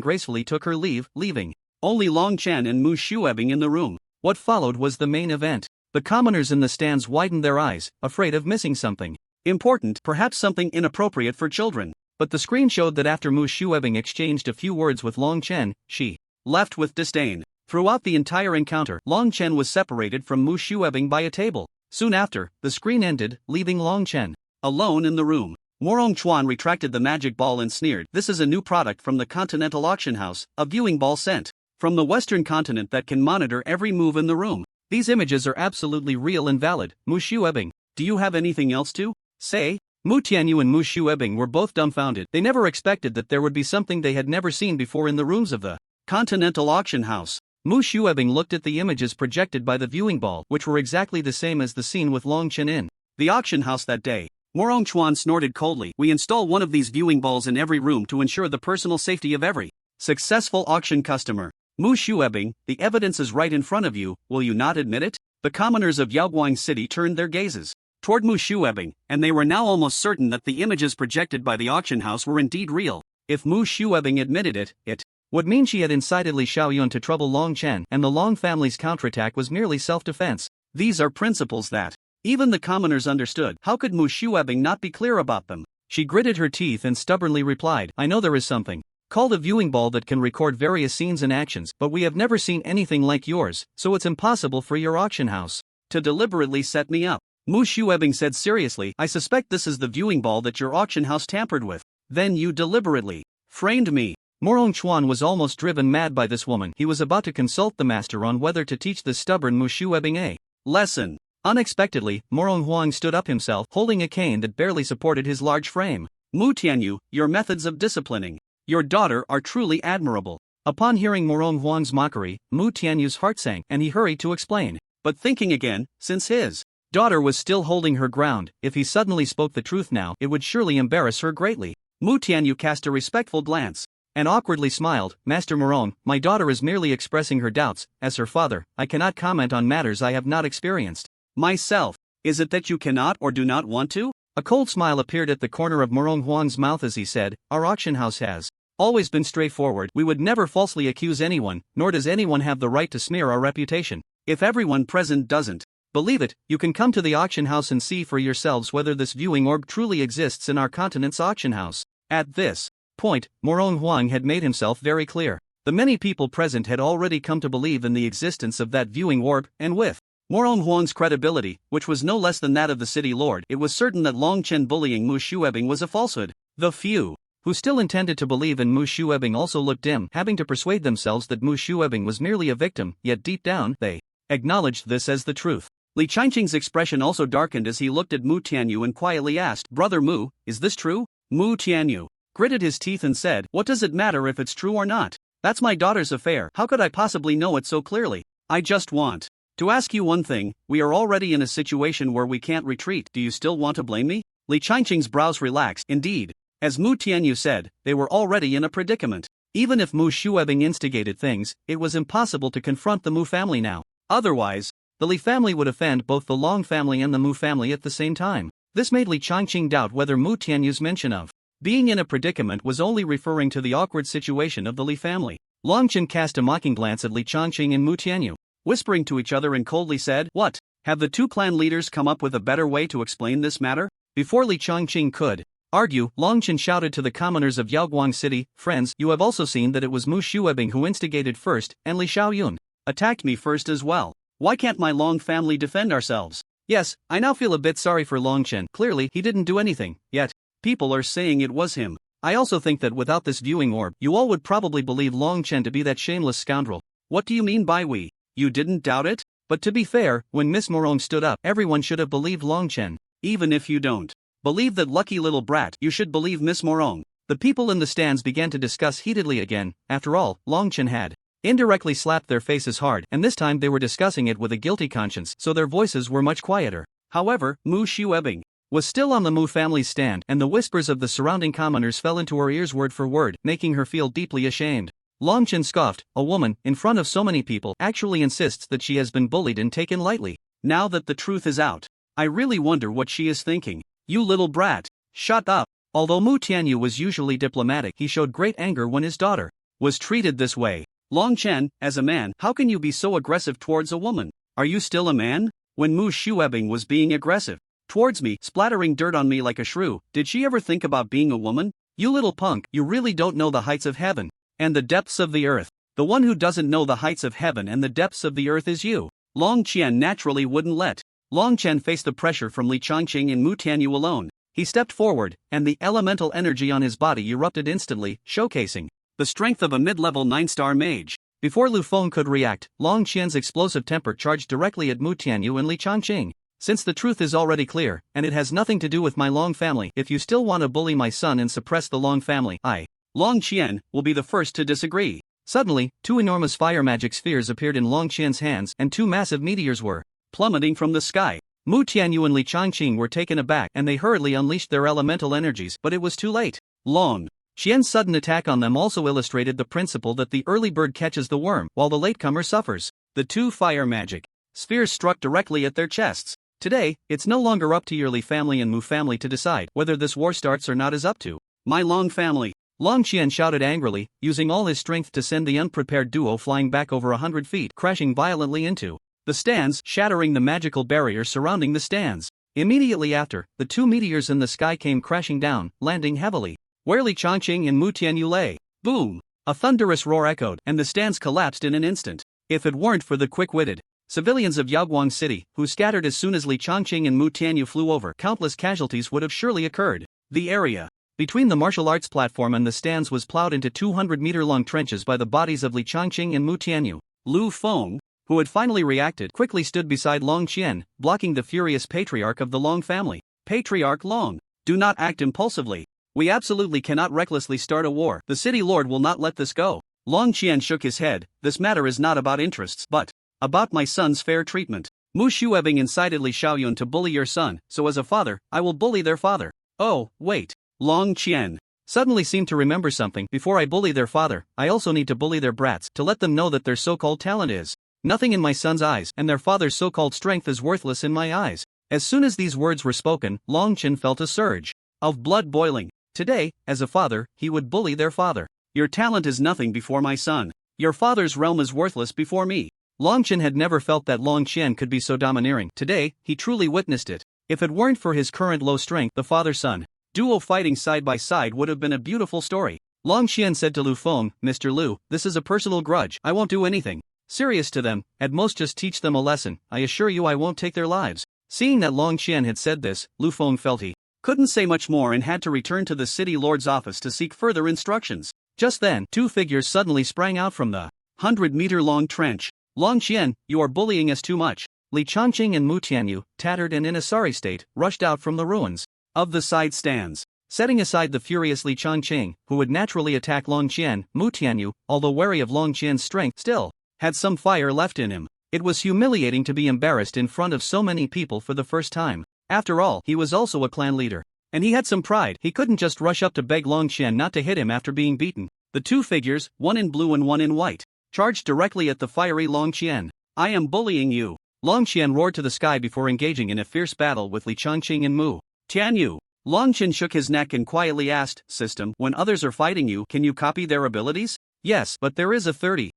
gracefully took her leave, leaving only Long Chen and Mu Shuebing in the room. What followed was the main event. The commoners in the stands widened their eyes, afraid of missing something important, perhaps something inappropriate for children. But the screen showed that after Mu Shuebing exchanged a few words with Long Chen, she left with disdain. Throughout the entire encounter, Long Chen was separated from Mu Shuebing by a table. Soon after, the screen ended, leaving Long Chen alone in the room. Morong Chuan retracted the magic ball and sneered, "This is a new product from the Continental Auction House, a viewing ball sent from the Western continent that can monitor every move in the room. These images are absolutely real and valid. Mu Shuebing, do you have anything else to say?" Mu Tianyu and Mu Shuebing were both dumbfounded. They never expected that there would be something they had never seen before in the rooms of the Continental Auction House. Mu Shuebing looked at the images projected by the viewing ball, which were exactly the same as the scene with Long Chen in the auction house that day. Morong Chuan snorted coldly. "We install one of these viewing balls in every room to ensure the personal safety of every successful auction customer. Mu Shuebing, the evidence is right in front of you, will you not admit it?" The commoners of Yaoguang City turned their gazes toward Mu Shuebing, and they were now almost certain that the images projected by the auction house were indeed real. If Mu Shuebing admitted it, it would mean she had incited Li Xiaoyun to trouble Long Chen, and the Long family's counterattack was merely self-defense. These are principles that even the commoners understood. How could Mu Shuebing not be clear about them? She gritted her teeth and stubbornly replied, "I know there is something called a viewing ball that can record various scenes and actions, but we have never seen anything like yours, so it's impossible for your auction house to deliberately set me up." Mu Shuebing said seriously, "I suspect this is the viewing ball that your auction house tampered with. Then you deliberately framed me." Morong Chuan was almost driven mad by this woman. He was about to consult the master on whether to teach the stubborn Mu Shuebing a lesson. Unexpectedly, Morong Huang stood up himself, holding a cane that barely supported his large frame. "Mu Tianyu, your methods of disciplining your daughter are truly admirable." Upon hearing Morong Huang's mockery, Mu Tianyu's heart sank, and he hurried to explain. But thinking again, since his daughter was still holding her ground, if he suddenly spoke the truth now, it would surely embarrass her greatly. Mu Tianyu cast a respectful glance and awkwardly smiled. "Master Morong, my daughter is merely expressing her doubts. As her father, I cannot comment on matters I have not experienced myself." "Is it that you cannot or do not want to?" A cold smile appeared at the corner of Morong Huang's mouth as he said, "Our auction house has always been straightforward. We would never falsely accuse anyone, nor does anyone have the right to smear our reputation. If everyone present doesn't believe it, you can come to the auction house and see for yourselves whether this viewing orb truly exists in our continent's auction house." At this point, Morong Huang had made himself very clear. The many people present had already come to believe in the existence of that viewing orb, and with Morong Huang's credibility, which was no less than that of the city lord, it was certain that Long Chen bullying Mu Shuebing was a falsehood. The few who still intended to believe in Mu Shuebing also looked dim, having to persuade themselves that Mu Shuebing was merely a victim, yet deep down, they acknowledged this as the truth. Li Changqing's expression also darkened as he looked at Mu Tianyu and quietly asked, "Brother Mu, is this true?" Mu Tianyu gritted his teeth and said, "What does it matter if it's true or not? That's my daughter's affair. How could I possibly know it so clearly? I just want to ask you one thing. We are already in a situation where we can't retreat. Do you still want to blame me?" Li Changqing's brows relaxed. Indeed, as Mu Tianyu said, they were already in a predicament. Even if Mu Shuebing instigated things, it was impossible to confront the Mu family now. Otherwise, the Li family would offend both the Long family and the Mu family at the same time. This made Li Changqing doubt whether Mu Tianyu's mention of being in a predicament was only referring to the awkward situation of the Li family. Long Chen cast a mocking glance at Li Changqing and Mu Tianyu, whispering to each other, and coldly said, "What? Have the two clan leaders come up with a better way to explain this matter?" Before Li Changqing could argue, Long Chen shouted to the commoners of Yaoguang City, "Friends, you have also seen that it was Mu Shuebing who instigated first, and Li Xiaoyun attacked me first as well. Why can't my Long family defend ourselves? Yes, I now feel a bit sorry for Long Chen. Clearly, he didn't do anything, yet people are saying it was him. I also think that without this viewing orb, you all would probably believe Long Chen to be that shameless scoundrel. What do you mean by we? You didn't doubt it? But to be fair, when Miss Morong stood up, everyone should have believed Long Chen. Even if you don't believe that lucky little brat, you should believe Miss Morong. The people in the stands began to discuss heatedly again. After all, Long Chen had indirectly slapped their faces hard, and this time they were discussing it with a guilty conscience, so their voices were much quieter. However, Mu Shuebing was still on the Mu family's stand, and the whispers of the surrounding commoners fell into her ears word for word, making her feel deeply ashamed. Long Chen scoffed. A woman, in front of so many people, actually insists that she has been bullied and taken lightly. Now that the truth is out, I really wonder what she is thinking. You little brat, shut up. Although Mu Tianyu was usually diplomatic, he showed great anger when his daughter was treated this way. Long Chen, as a man, how can you be so aggressive towards a woman? Are you still a man? When Mu Shuebing was being aggressive towards me, splattering dirt on me like a shrew, did she ever think about being a woman? You little punk, you really don't know the heights of heaven and the depths of the earth. The one who doesn't know the heights of heaven and the depths of the earth is you. Long Qian naturally wouldn't let Long Chen face the pressure from Li Changqing and Mu Tianyu alone. He stepped forward, and the elemental energy on his body erupted instantly, showcasing the strength of a mid-level 9-star mage. Before Lu Feng could react, Long Qian's explosive temper charged directly at Mu Tianyu and Li Changqing. Since the truth is already clear, and it has nothing to do with my Long family, if you still want to bully my son and suppress the Long family, I, Long Qian, will be the first to disagree. Suddenly, 2 enormous fire magic spheres appeared in Long Qian's hands, and 2 massive meteors were plummeting from the sky. Mu Tianyu and Li Changqing were taken aback, and they hurriedly unleashed their elemental energies, but it was too late. Long Qian's sudden attack on them also illustrated the principle that the early bird catches the worm, while the latecomer suffers. The 2 fire magic spheres struck directly at their chests. Today, it's no longer up to your Li family and Mu family to decide whether this war starts or not is up to my Long family. Long Qian shouted angrily, using all his strength to send the unprepared duo flying back over 100 feet, crashing violently into the stands, shattering the magical barrier surrounding the stands. Immediately after, the 2 meteors in the sky came crashing down, landing heavily where Li Changqing and Mu Tianyu lay. Boom! A thunderous roar echoed, and the stands collapsed in an instant. If it weren't for the quick-witted civilians of Yaoguang City, who scattered as soon as Li Changqing and Mu Tianyu flew over, countless casualties would have surely occurred. The area between the martial arts platform and the stands was plowed into 200-meter-long trenches by the bodies of Li Changqing and Mu Tianyu. Lu Feng, who had finally reacted, quickly stood beside Long Qian, blocking the furious patriarch of the Long family. Patriarch Long, do not act impulsively. We absolutely cannot recklessly start a war. The city lord will not let this go. Long Qian shook his head. This matter is not about interests, but about my son's fair treatment. Mu Shuebing incited Li Xiaoyun to bully your son, so as a father, I will bully their father. Oh, wait. Long Qian suddenly seemed to remember something. Before I bully their father, I also need to bully their brats, to let them know that their so-called talent is nothing in my son's eyes, and their father's so-called strength is worthless in my eyes. As soon as these words were spoken, Long Qian felt a surge of blood boiling. Today, as a father, he would bully their father. Your talent is nothing before my son. Your father's realm is worthless before me. Long Qian had never felt that Long Qian could be so domineering. Today, he truly witnessed it. If it weren't for his current low strength, the father-son duo fighting side by side would have been a beautiful story. Long Qian said to Lu Feng, Mr. Lu, this is a personal grudge. I won't do anything serious to them, at most just teach them a lesson. I assure you I won't take their lives. Seeing that Long Qian had said this, Lu Feng felt he couldn't say much more and had to return to the city lord's office to seek further instructions. Just then, 2 figures suddenly sprang out from the 100-meter-long trench. Long Qian, you are bullying us too much. Li Changqing and Mu Tianyu, tattered and in a sorry state, rushed out from the ruins of the side stands. Setting aside the furious Li Changqing, who would naturally attack Long Qian, Mu Tianyu, although wary of Long Qian's strength, still had some fire left in him. It was humiliating to be embarrassed in front of so many people for the first time. After all, he was also a clan leader, and he had some pride. He couldn't just rush up to beg Long Qian not to hit him after being beaten. The 2 figures, one in blue and one in white, charged directly at the fiery Long Qian. I am bullying you. Long Qian roared to the sky before engaging in a fierce battle with Li Changqing and Mu Tianyu. Long Qian shook his neck and quietly asked, System, when others are fighting you, can you copy their abilities? Yes, but there is a 30%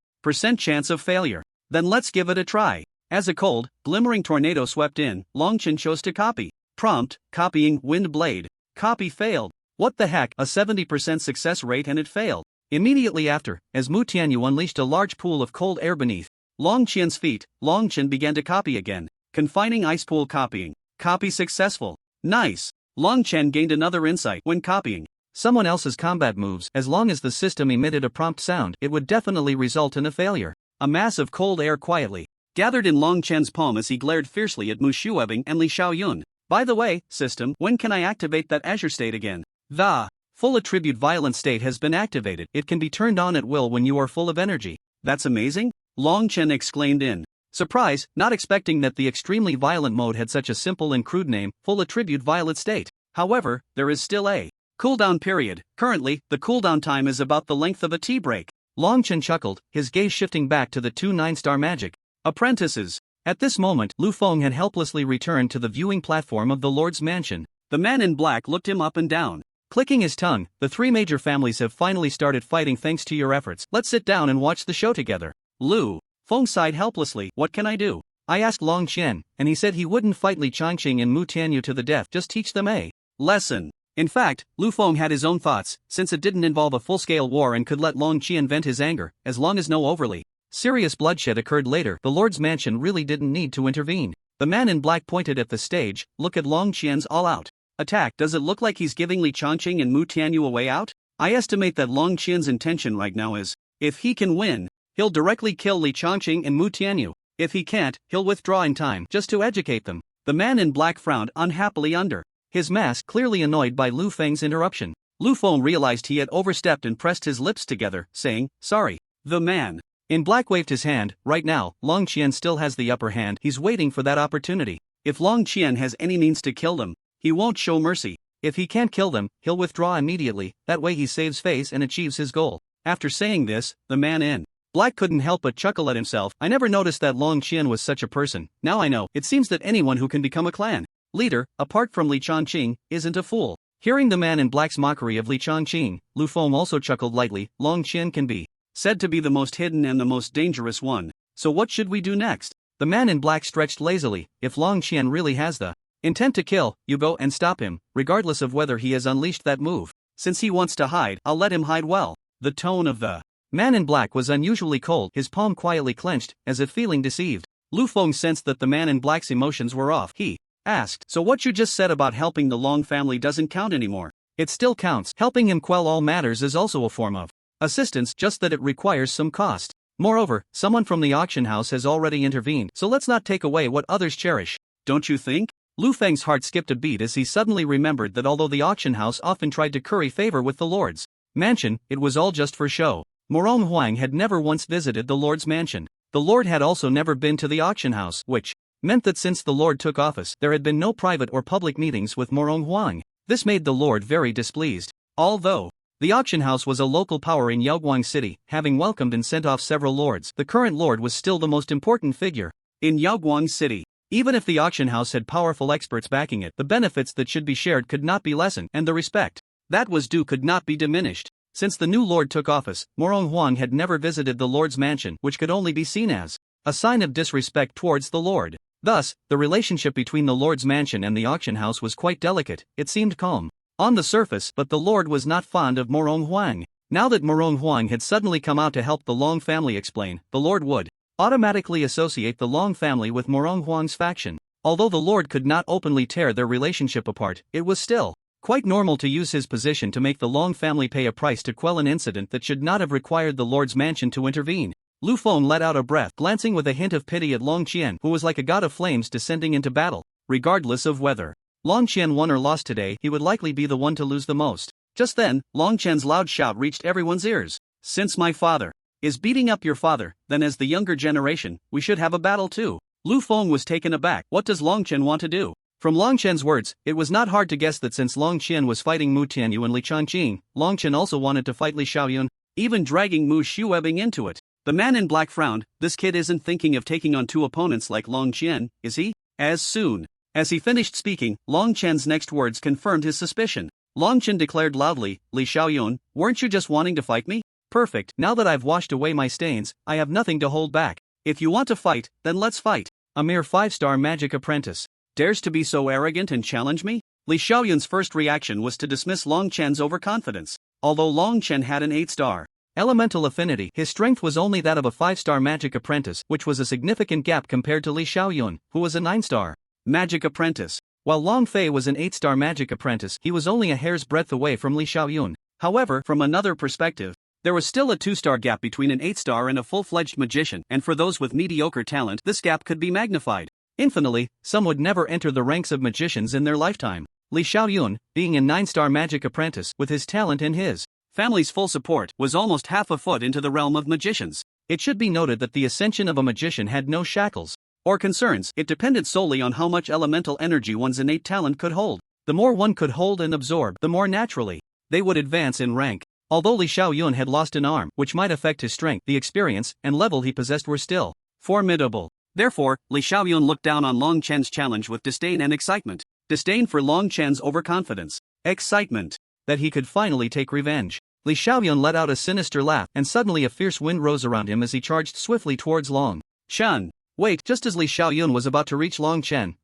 chance of failure. Then let's give it a try. As a cold, glimmering tornado swept in, Long Qian chose to copy. Prompt, copying, wind blade. Copy failed. What the heck, a 70% success rate and it failed. Immediately after, as Mu Tianyu unleashed a large pool of cold air beneath Long Qian's feet, Long Qian began to copy again. Confining ice pool copying. Copy successful. Nice. Long Qian gained another insight when copying someone else's combat moves. As long as the system emitted a prompt sound, it would definitely result in a failure. A mass of cold air quietly gathered in Long Qian's palm as he glared fiercely at Mu Shuebing and Li Xiaoyun. By the way, system, when can I activate that Azure state again? The full attribute violent state has been activated. It can be turned on at will when you are full of energy. That's amazing? Long Qian exclaimed in surprise, not expecting that the extremely violent mode had such a simple and crude name, full attribute violent state. However, there is still a cooldown period. Currently, the cooldown time is about the length of a tea break. Long Qian chuckled, his gaze shifting back to the two 9-star magic apprentices. At this moment, Lu Feng had helplessly returned to the viewing platform of the Lord's mansion. The man in black looked him up and down. Clicking his tongue, the three major families have finally started fighting thanks to your efforts. Let's sit down and watch the show together. Lu Feng sighed helplessly. What can I do? I asked Long Qian, and he said he wouldn't fight Li Changqing and Mu Tianyu to the death, just teach them a lesson. In fact, Lu Feng had his own thoughts, since it didn't involve a full-scale war and could let Long Qian vent his anger, as long as no overly serious bloodshed occurred later. The Lord's mansion really didn't need to intervene. The man in black pointed at the stage. Look at Long Qian's all-out attack. Does it look like he's giving Li Changqing and Mu Tianyu a way out? I estimate that Long Qian's intention right now is, if he can win, he'll directly kill Li Changqing and Mu Tianyu. If he can't, he'll withdraw in time, just to educate them. The man in black frowned unhappily under his mask, clearly annoyed by Lu Feng's interruption. Lu Feng realized he had overstepped and pressed his lips together, saying, sorry. The man in black waved his hand. Right now, Long Qian still has the upper hand. He's waiting for that opportunity. If Long Qian has any means to kill them, he won't show mercy. If he can't kill them, he'll withdraw immediately. That way he saves face and achieves his goal. After saying this, the man in black couldn't help but chuckle at himself. I never noticed that Long Qian was such a person. Now I know. It seems that anyone who can become a clan leader, apart from Li Changqing, isn't a fool. Hearing the man in black's mockery of Li Changqing, Lu Feng also chuckled lightly. Long Qian can be said to be the most hidden and the most dangerous one. So what should we do next? The man in black stretched lazily. If Long Qian really has the intent to kill, you go and stop him, regardless of whether he has unleashed that move. Since he wants to hide, I'll let him hide well. The tone of the man in black was unusually cold, his palm quietly clenched, as if feeling deceived. Lu Feng sensed that the man in black's emotions were off. He asked, so what you just said about helping the Long family doesn't count anymore? It still counts. Helping him quell all matters is also a form of assistance, just that it requires some cost. Moreover, someone from the auction house has already intervened, so let's not take away what others cherish. Don't you think? Lu Feng's heart skipped a beat as he suddenly remembered that although the auction house often tried to curry favor with the Lord's mansion, it was all just for show. Morong Huang had never once visited the Lord's mansion. The Lord had also never been to the auction house, which meant that since the Lord took office, there had been no private or public meetings with Morong Huang. This made the Lord very displeased. Although the auction house was a local power in Yaoguang City, having welcomed and sent off several lords, the current lord was still the most important figure in Yaoguang City. Even if the auction house had powerful experts backing it, the benefits that should be shared could not be lessened, and the respect that was due could not be diminished. Since the new lord took office, Morong Huang had never visited the lord's mansion, which could only be seen as a sign of disrespect towards the lord. Thus, the relationship between the lord's mansion and the auction house was quite delicate. It seemed calm on the surface, but the lord was not fond of Morong Huang. Now that Morong Huang had suddenly come out to help the Long family explain, the lord would automatically associate the Long family with Morong Huang's faction. Although the lord could not openly tear their relationship apart, it was still quite normal to use his position to make the Long family pay a price to quell an incident that should not have required the lord's mansion to intervene. Lu Feng let out a breath, glancing with a hint of pity at Long Qian, who was like a god of flames descending into battle. Regardless of whether Long Qian won or lost today, he would likely be the one to lose the most. Just then, Long Qian's loud shout reached everyone's ears. Since my father is beating up your father, then as the younger generation, we should have a battle too. Lu Feng was taken aback. What does Long Qian want to do? From Long Qian's words, it was not hard to guess that since Long Qian was fighting Mu Tianyu and Li Changqing, Long Qian also wanted to fight Li Xiaoyun, even dragging Mu Shuebing into it. The man in black frowned. This kid isn't thinking of taking on two opponents like Long Qian, is he? As soon as he finished speaking, Long Qian's next words confirmed his suspicion. Long Qian declared loudly, Li Xiaoyun, weren't you just wanting to fight me? Perfect, now that I've washed away my stains, I have nothing to hold back. If you want to fight, then let's fight. A mere 5-star magic apprentice dares to be so arrogant and challenge me? Li Xiaoyun's first reaction was to dismiss Long Qian's overconfidence. Although Long Qian had an 8-star Elemental affinity. His strength was only that of a 5-star magic apprentice, which was a significant gap compared to Li Xiaoyun, who was a 9-star magic apprentice. While Long Fei was an 8-star magic apprentice, he was only a hair's breadth away from Li Xiaoyun. However, from another perspective, there was still a 2-star gap between an 8-star and a full-fledged magician, and for those with mediocre talent, this gap could be magnified infinitely. Some would never enter the ranks of magicians in their lifetime. Li Xiaoyun, being a 9-star magic apprentice, with his talent and his family's full support, was almost half a foot into the realm of magicians. It should be noted that the ascension of a magician had no shackles or concerns. It depended solely on how much elemental energy one's innate talent could hold. The more one could hold and absorb, the more naturally they would advance in rank. Although Li Xiaoyun had lost an arm, which might affect his strength, the experience and level he possessed were still formidable. Therefore, Li Xiaoyun looked down on Long Chen's challenge with disdain and excitement. Disdain for Long Chen's overconfidence. Excitement that he could finally take revenge. Li Xiaoyun let out a sinister laugh, and suddenly a fierce wind rose around him as he charged swiftly towards Long Chen. Wait! Just as Li Xiaoyun was about to reach Long Chen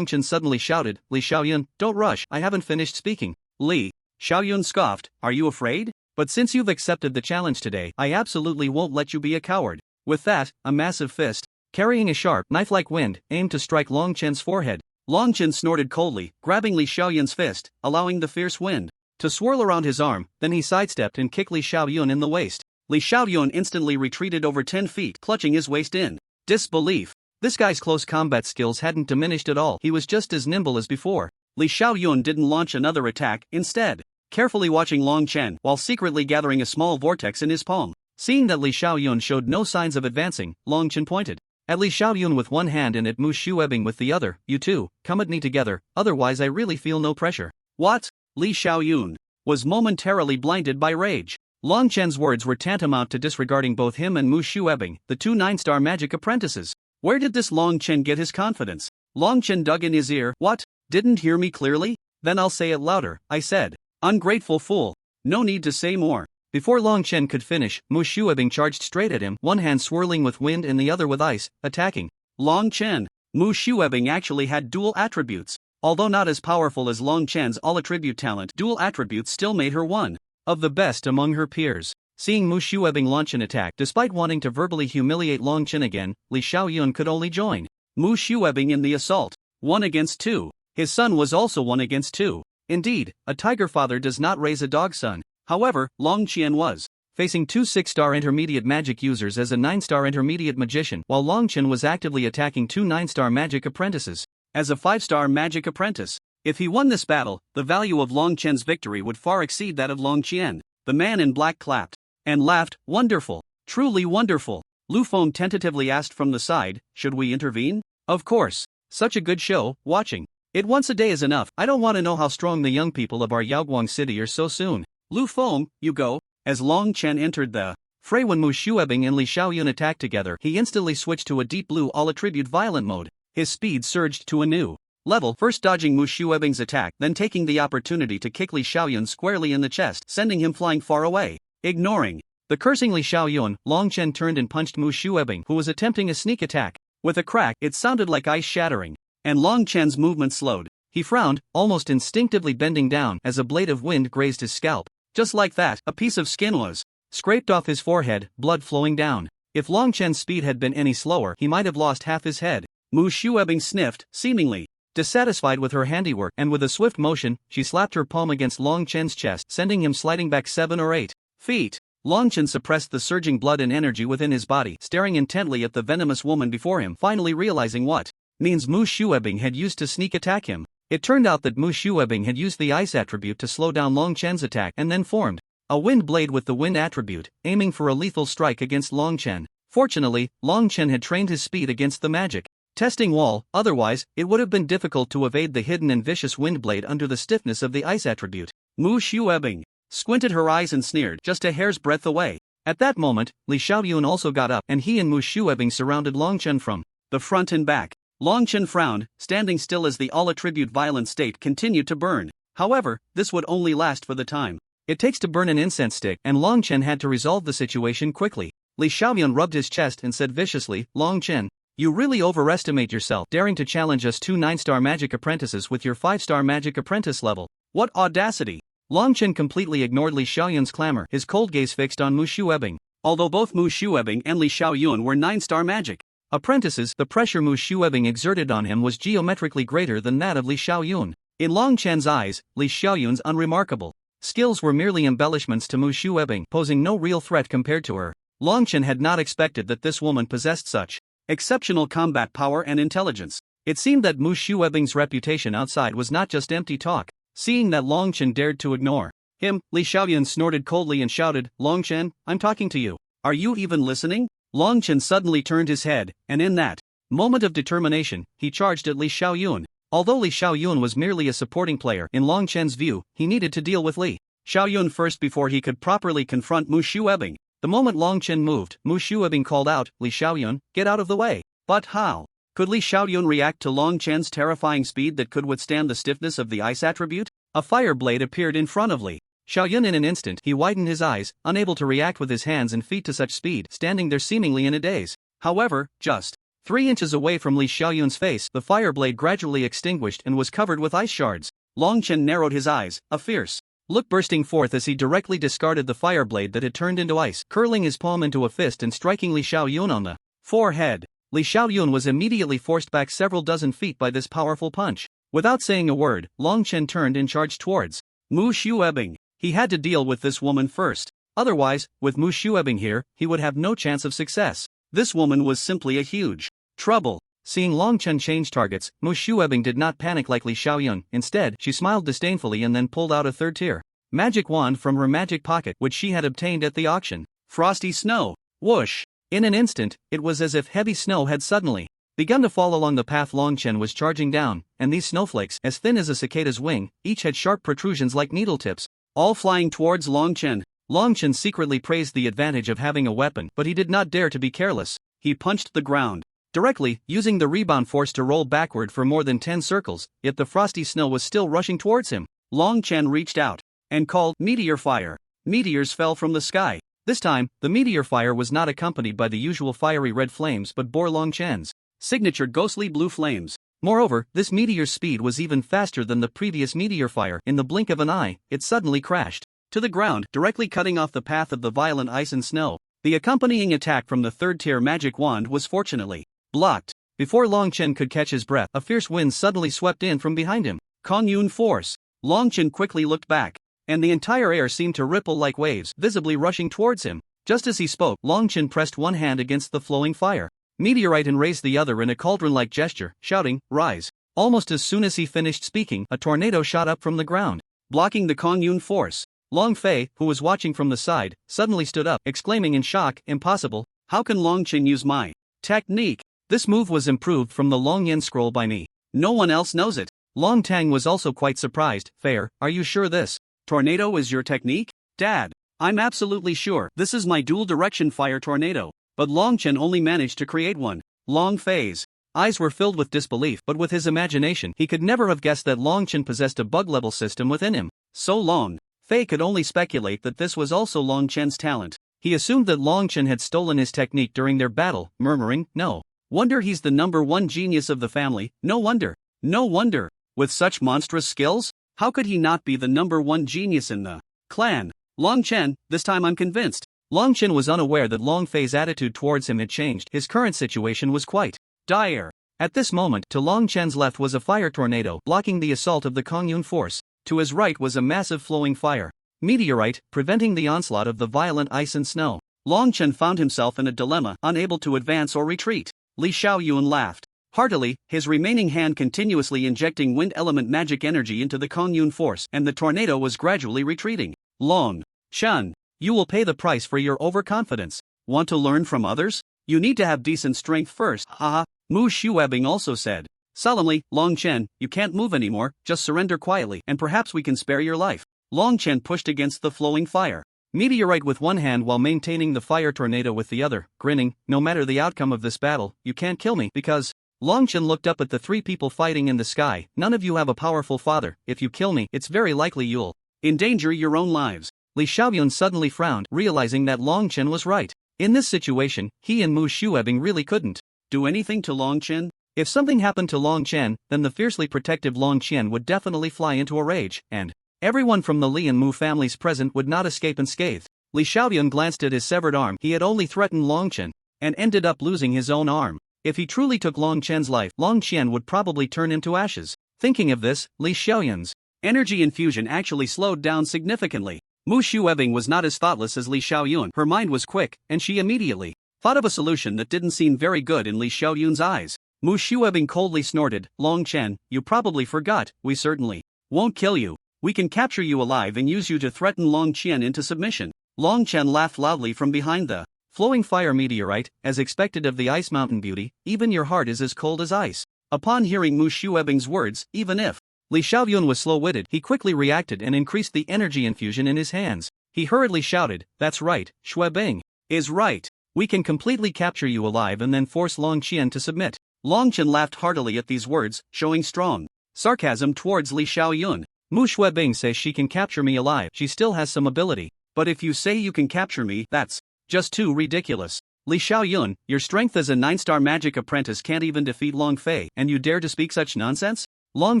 suddenly shouted, "Li Xiaoyun, don't rush, I haven't finished speaking." Li Xiaoyun scoffed, "Are you afraid? But since you've accepted the challenge today, I absolutely won't let you be a coward." With that, a massive fist, carrying a sharp, knife-like wind, aimed to strike Long Chen's forehead. Long Chen snorted coldly, grabbing Li Xiaoyun's fist, allowing the fierce wind to swirl around his arm. Then he sidestepped and kicked Li Xiaoyun in the waist. Li Xiaoyun instantly retreated over 10 feet, clutching his waist in disbelief. This guy's close combat skills hadn't diminished at all. He was just as nimble as before. Li Xiaoyun didn't launch another attack, instead carefully watching Long Chen while secretly gathering a small vortex in his palm. Seeing that Li Xiaoyun showed no signs of advancing, Long Chen pointed at Li Xiaoyun with one hand and at Mu Shuebing with the other. "You two, come at me together, otherwise I really feel no pressure." What? Li Xiaoyun was momentarily blinded by rage. Long Chen's words were tantamount to disregarding both him and Mu Shuebing, the two 9-star magic apprentices. Where did this Long Chen get his confidence? Long Chen dug in his ear. "What? Didn't hear me clearly? Then I'll say it louder," I said. "Ungrateful fool. No need to say more." Before Long Chen could finish, Mu Shuebing charged straight at him, one hand swirling with wind and the other with ice, attacking Long Chen. Mu Shuebing actually had dual attributes. Although not as powerful as Long Chen's all-attribute talent, dual attributes still made her one of the best among her peers. Seeing Mu Shuebing launch an attack, despite wanting to verbally humiliate Long Chen again, Li Xiaoyun could only join Mu Shuebing in the assault. 1 against 2. His son was also 1 against 2. Indeed, a tiger father does not raise a dog son. However, Long Chen was facing 2 6-star intermediate magic users as a 9-star intermediate magician, while Long Chen was actively attacking 2 9-star magic apprentices as a 5-star magic apprentice. If he won this battle, the value of Long Chen's victory would far exceed that of Long Qian. The man in black clapped and laughed. "Wonderful. Truly wonderful." Lu Feng tentatively asked from the side, "Should we intervene?" "Of course. Such a good show, watching it once a day is enough. I don't want to know how strong the young people of our Yaoguang city are so soon." "Lu Feng, you go." As Long Chen entered the fray when Mu Shuebing and Li Xiaoyun attacked together, he instantly switched to a deep blue all-attribute violent mode. His speed surged to a new level, first dodging Mu Shuebing's attack, then taking the opportunity to kick Li Xiaoyun squarely in the chest, sending him flying far away. Ignoring the cursing Li Xiaoyun, Long Chen turned and punched Mu Shuebing, who was attempting a sneak attack. With a crack, it sounded like ice shattering, and Long Chen's movement slowed. He frowned, almost instinctively bending down as a blade of wind grazed his scalp. Just like that, a piece of skin was scraped off his forehead, blood flowing down. If Long Chen's speed had been any slower, he might have lost half his head. Mu Shuebing sniffed, seemingly dissatisfied with her handiwork, and with a swift motion, she slapped her palm against Long Chen's chest, sending him sliding back 7 or 8 feet. Long Chen suppressed the surging blood and energy within his body, staring intently at the venomous woman before him, finally realizing what means Mu Shuebing had used to sneak attack him. It turned out that Mu Shuebing had used the ice attribute to slow down Long Chen's attack and then formed a wind blade with the wind attribute, aiming for a lethal strike against Long Chen. Fortunately, Long Chen had trained his speed against the magic testing wall, otherwise, it would have been difficult to evade the hidden and vicious wind blade under the stiffness of the ice attribute. Mu Shuebing squinted her eyes and sneered, just a hair's breadth away. At that moment, Li Xiaoyun also got up, and he and Mu Shuebing surrounded Long Chen from the front and back. Long Chen frowned, standing still as the all-attribute violent state continued to burn. However, this would only last for the time it takes to burn an incense stick, and Long Chen had to resolve the situation quickly. Li Xiaoyun rubbed his chest and said viciously, "Long Chen, you really overestimate yourself, daring to challenge us 2 9-star magic apprentices with your 5-star magic apprentice level. What audacity! Long Chen completely ignored Li Xiaoyun's clamor, his cold gaze fixed on Mu Shuebing. Although both Mu Shuebing and Li Xiaoyun were 9-star magic apprentices, the pressure Mu Shuebing exerted on him was geometrically greater than that of Li Xiaoyun. In Long Chen's eyes, Li Xiaoyun's unremarkable skills were merely embellishments to Mu Shuebing, posing no real threat compared to her. Long Chen had not expected that this woman possessed such exceptional combat power and intelligence. It seemed that Mu Shuebing's reputation outside was not just empty talk. Seeing that Long Chen dared to ignore him, Li Xiaoyun snorted coldly and shouted, "Long Chen, I'm talking to you. Are you even listening?" Long Chen suddenly turned his head, and in that moment of determination, he charged at Li Xiaoyun. Although Li Xiaoyun was merely a supporting player, in Long Chen's view, he needed to deal with Li Xiaoyun first before he could properly confront Mu Shuebing. The moment Long Chen moved, Mu Shuebing called out, "Li Xiaoyun, get out of the way." But how could Li Xiaoyun react to Long Chen's terrifying speed that could withstand the stiffness of the ice attribute? A fire blade appeared in front of Li Xiaoyun in an instant. He widened his eyes, unable to react with his hands and feet to such speed, standing there seemingly in a daze. However, just 3 inches away from Li Xiaoyun's face, the fire blade gradually extinguished and was covered with ice shards. Long Chen narrowed his eyes, a fierce look bursting forth as he directly discarded the fire blade that had turned into ice, curling his palm into a fist and striking Li Xiaoyun on the forehead. Li Xiaoyun was immediately forced back several dozen feet by this powerful punch. Without saying a word, Long Chen turned and charged towards Mu Shuebing. He had to deal with this woman first. Otherwise, with Mu Shuebing here, he would have no chance of success. This woman was simply a huge trouble. Seeing Long Chen change targets, Mu Shuebing did not panic like Li Xiaoyun. Instead, she smiled disdainfully and then pulled out a third-tier magic wand from her magic pocket, which she had obtained at the auction. Frosty snow. Whoosh! In an instant, it was as if heavy snow had suddenly begun to fall along the path Long Chen was charging down, and these snowflakes, as thin as a cicada's wing, each had sharp protrusions like needle tips, all flying towards Long Chen. Long Chen secretly praised the advantage of having a weapon, but he did not dare to be careless. He punched the ground directly, using the rebound force to roll backward for more than 10 circles, yet the frosty snow was still rushing towards him. Long Chen reached out and called, "Meteor fire!" Meteors fell from the sky. This time, the meteor fire was not accompanied by the usual fiery red flames but bore Long Chen's signature ghostly blue flames. Moreover, this meteor's speed was even faster than the previous meteor fire. In the blink of an eye, it suddenly crashed to the ground, directly cutting off the path of the violent ice and snow. The accompanying attack from the third-tier magic wand was fortunately blocked. Before Long Chen could catch his breath, a fierce wind suddenly swept in from behind him. Kongyun force. Long Chen quickly looked back, and the entire air seemed to ripple like waves, visibly rushing towards him. Just as he spoke, Long Chen pressed one hand against the flowing fire meteorite and raised the other in a cauldron-like gesture, shouting, "Rise!" Almost as soon as he finished speaking, a tornado shot up from the ground, blocking the Kongyun force. Long Fei, who was watching from the side, suddenly stood up, exclaiming in shock, "Impossible! How can Long Chen use my technique? This move was improved from the Long Yen scroll by me. No one else knows it." Long Tang was also quite surprised. "Fair, are you sure this tornado is your technique?" "Dad, I'm absolutely sure. This is my dual-direction fire tornado." But Long Chen only managed to create one. Long Fei's eyes were filled with disbelief, but with his imagination, he could never have guessed that Long Chen possessed a bug-level system within him. So Long Fei could only speculate that this was also Long Chen's talent. He assumed that Long Chen had stolen his technique during their battle, murmuring, "No wonder he's the #1 genius of the family, no wonder. No wonder. With such monstrous skills, how could he not be the #1 genius in the clan? Long Chen, this time I'm convinced." Long Chen was unaware that Long Fei's attitude towards him had changed. His current situation was quite dire. At this moment, to Long Chen's left was a fire tornado, blocking the assault of the Kongyun force. To his right was a massive flowing fire meteorite, preventing the onslaught of the violent ice and snow. Long Chen found himself in a dilemma, unable to advance or retreat. Li Xiaoyun laughed heartily, his remaining hand continuously injecting wind element magic energy into the Kongyun force, and the tornado was gradually retreating. "Long Chen, you will pay the price for your overconfidence. Want to learn from others? You need to have decent strength first, haha," Mu Shuebing also said. Solemnly, "Long Chen, you can't move anymore, just surrender quietly, and perhaps we can spare your life." Long Chen pushed against the flowing fire meteorite with one hand while maintaining the fire tornado with the other, grinning, "No matter the outcome of this battle, you can't kill me, because..." Long Chen looked up at the 3 people fighting in the sky. "None of you have a powerful father. If you kill me, it's very likely you'll endanger your own lives." Li Xiaoyun suddenly frowned, realizing that Long Chen was right. In this situation, he and Mu Shuebing really couldn't do anything to Long Chen. If something happened to Long Chen, then the fiercely protective Long Qian would definitely fly into a rage, and Everyone from the Li and Mu families present would not escape unscathed. Li Xiaoyun glanced at his severed arm. He had only threatened Long Chen, and ended up losing his own arm. If he truly took Long Chen's life, Long Chen would probably turn into ashes. Thinking of this, Li Xiaoyun's energy infusion actually slowed down significantly. Mu Shuebing was not as thoughtless as Li Xiaoyun. Her mind was quick, and she immediately thought of a solution that didn't seem very good in Li Xiaoyun's eyes. Mu Shuebing coldly snorted, "Long Chen, you probably forgot, we certainly won't kill you. We can capture you alive and use you to threaten Long Chen into submission." Long Chen laughed loudly from behind the flowing fire meteorite. As expected of the Ice Mountain beauty, even your heart is as cold as ice. Upon hearing Mu Shuebing's words, even if Li Xiaoyun was slow-witted, he quickly reacted and increased the energy infusion in his hands. He hurriedly shouted, "That's right, Shuebing is right. We can completely capture you alive and then force Long Chen to submit." Long Chen laughed heartily at these words, showing strong sarcasm towards Li Xiaoyun. "Mu Shuebing says she can capture me alive. She still has some ability. But if you say you can capture me, that's just too ridiculous. Li Xiaoyun, your strength as a 9-star magic apprentice can't even defeat Long Fei, and you dare to speak such nonsense?" Long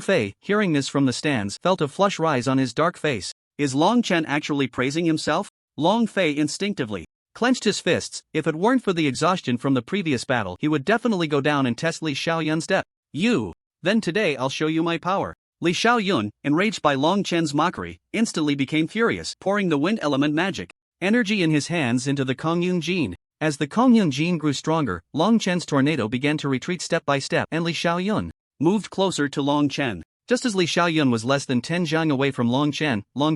Fei, hearing this from the stands, felt a flush rise on his dark face. Is Long Chen actually praising himself? Long Fei instinctively clenched his fists. If it weren't for the exhaustion from the previous battle, he would definitely go down and test Li Xiaoyun's depth. "You! Then today I'll show you my power." Li Xiaoyun, enraged by Long Chen's mockery, instantly became furious, pouring the wind element magic energy in his hands into the Kongyun Jin. As the Kongyun Jin grew stronger, Long Chen's tornado began to retreat step by step, and Li Xiaoyun moved closer to Long Chen. Just as Li Xiaoyun was less than 10 zhang away from Long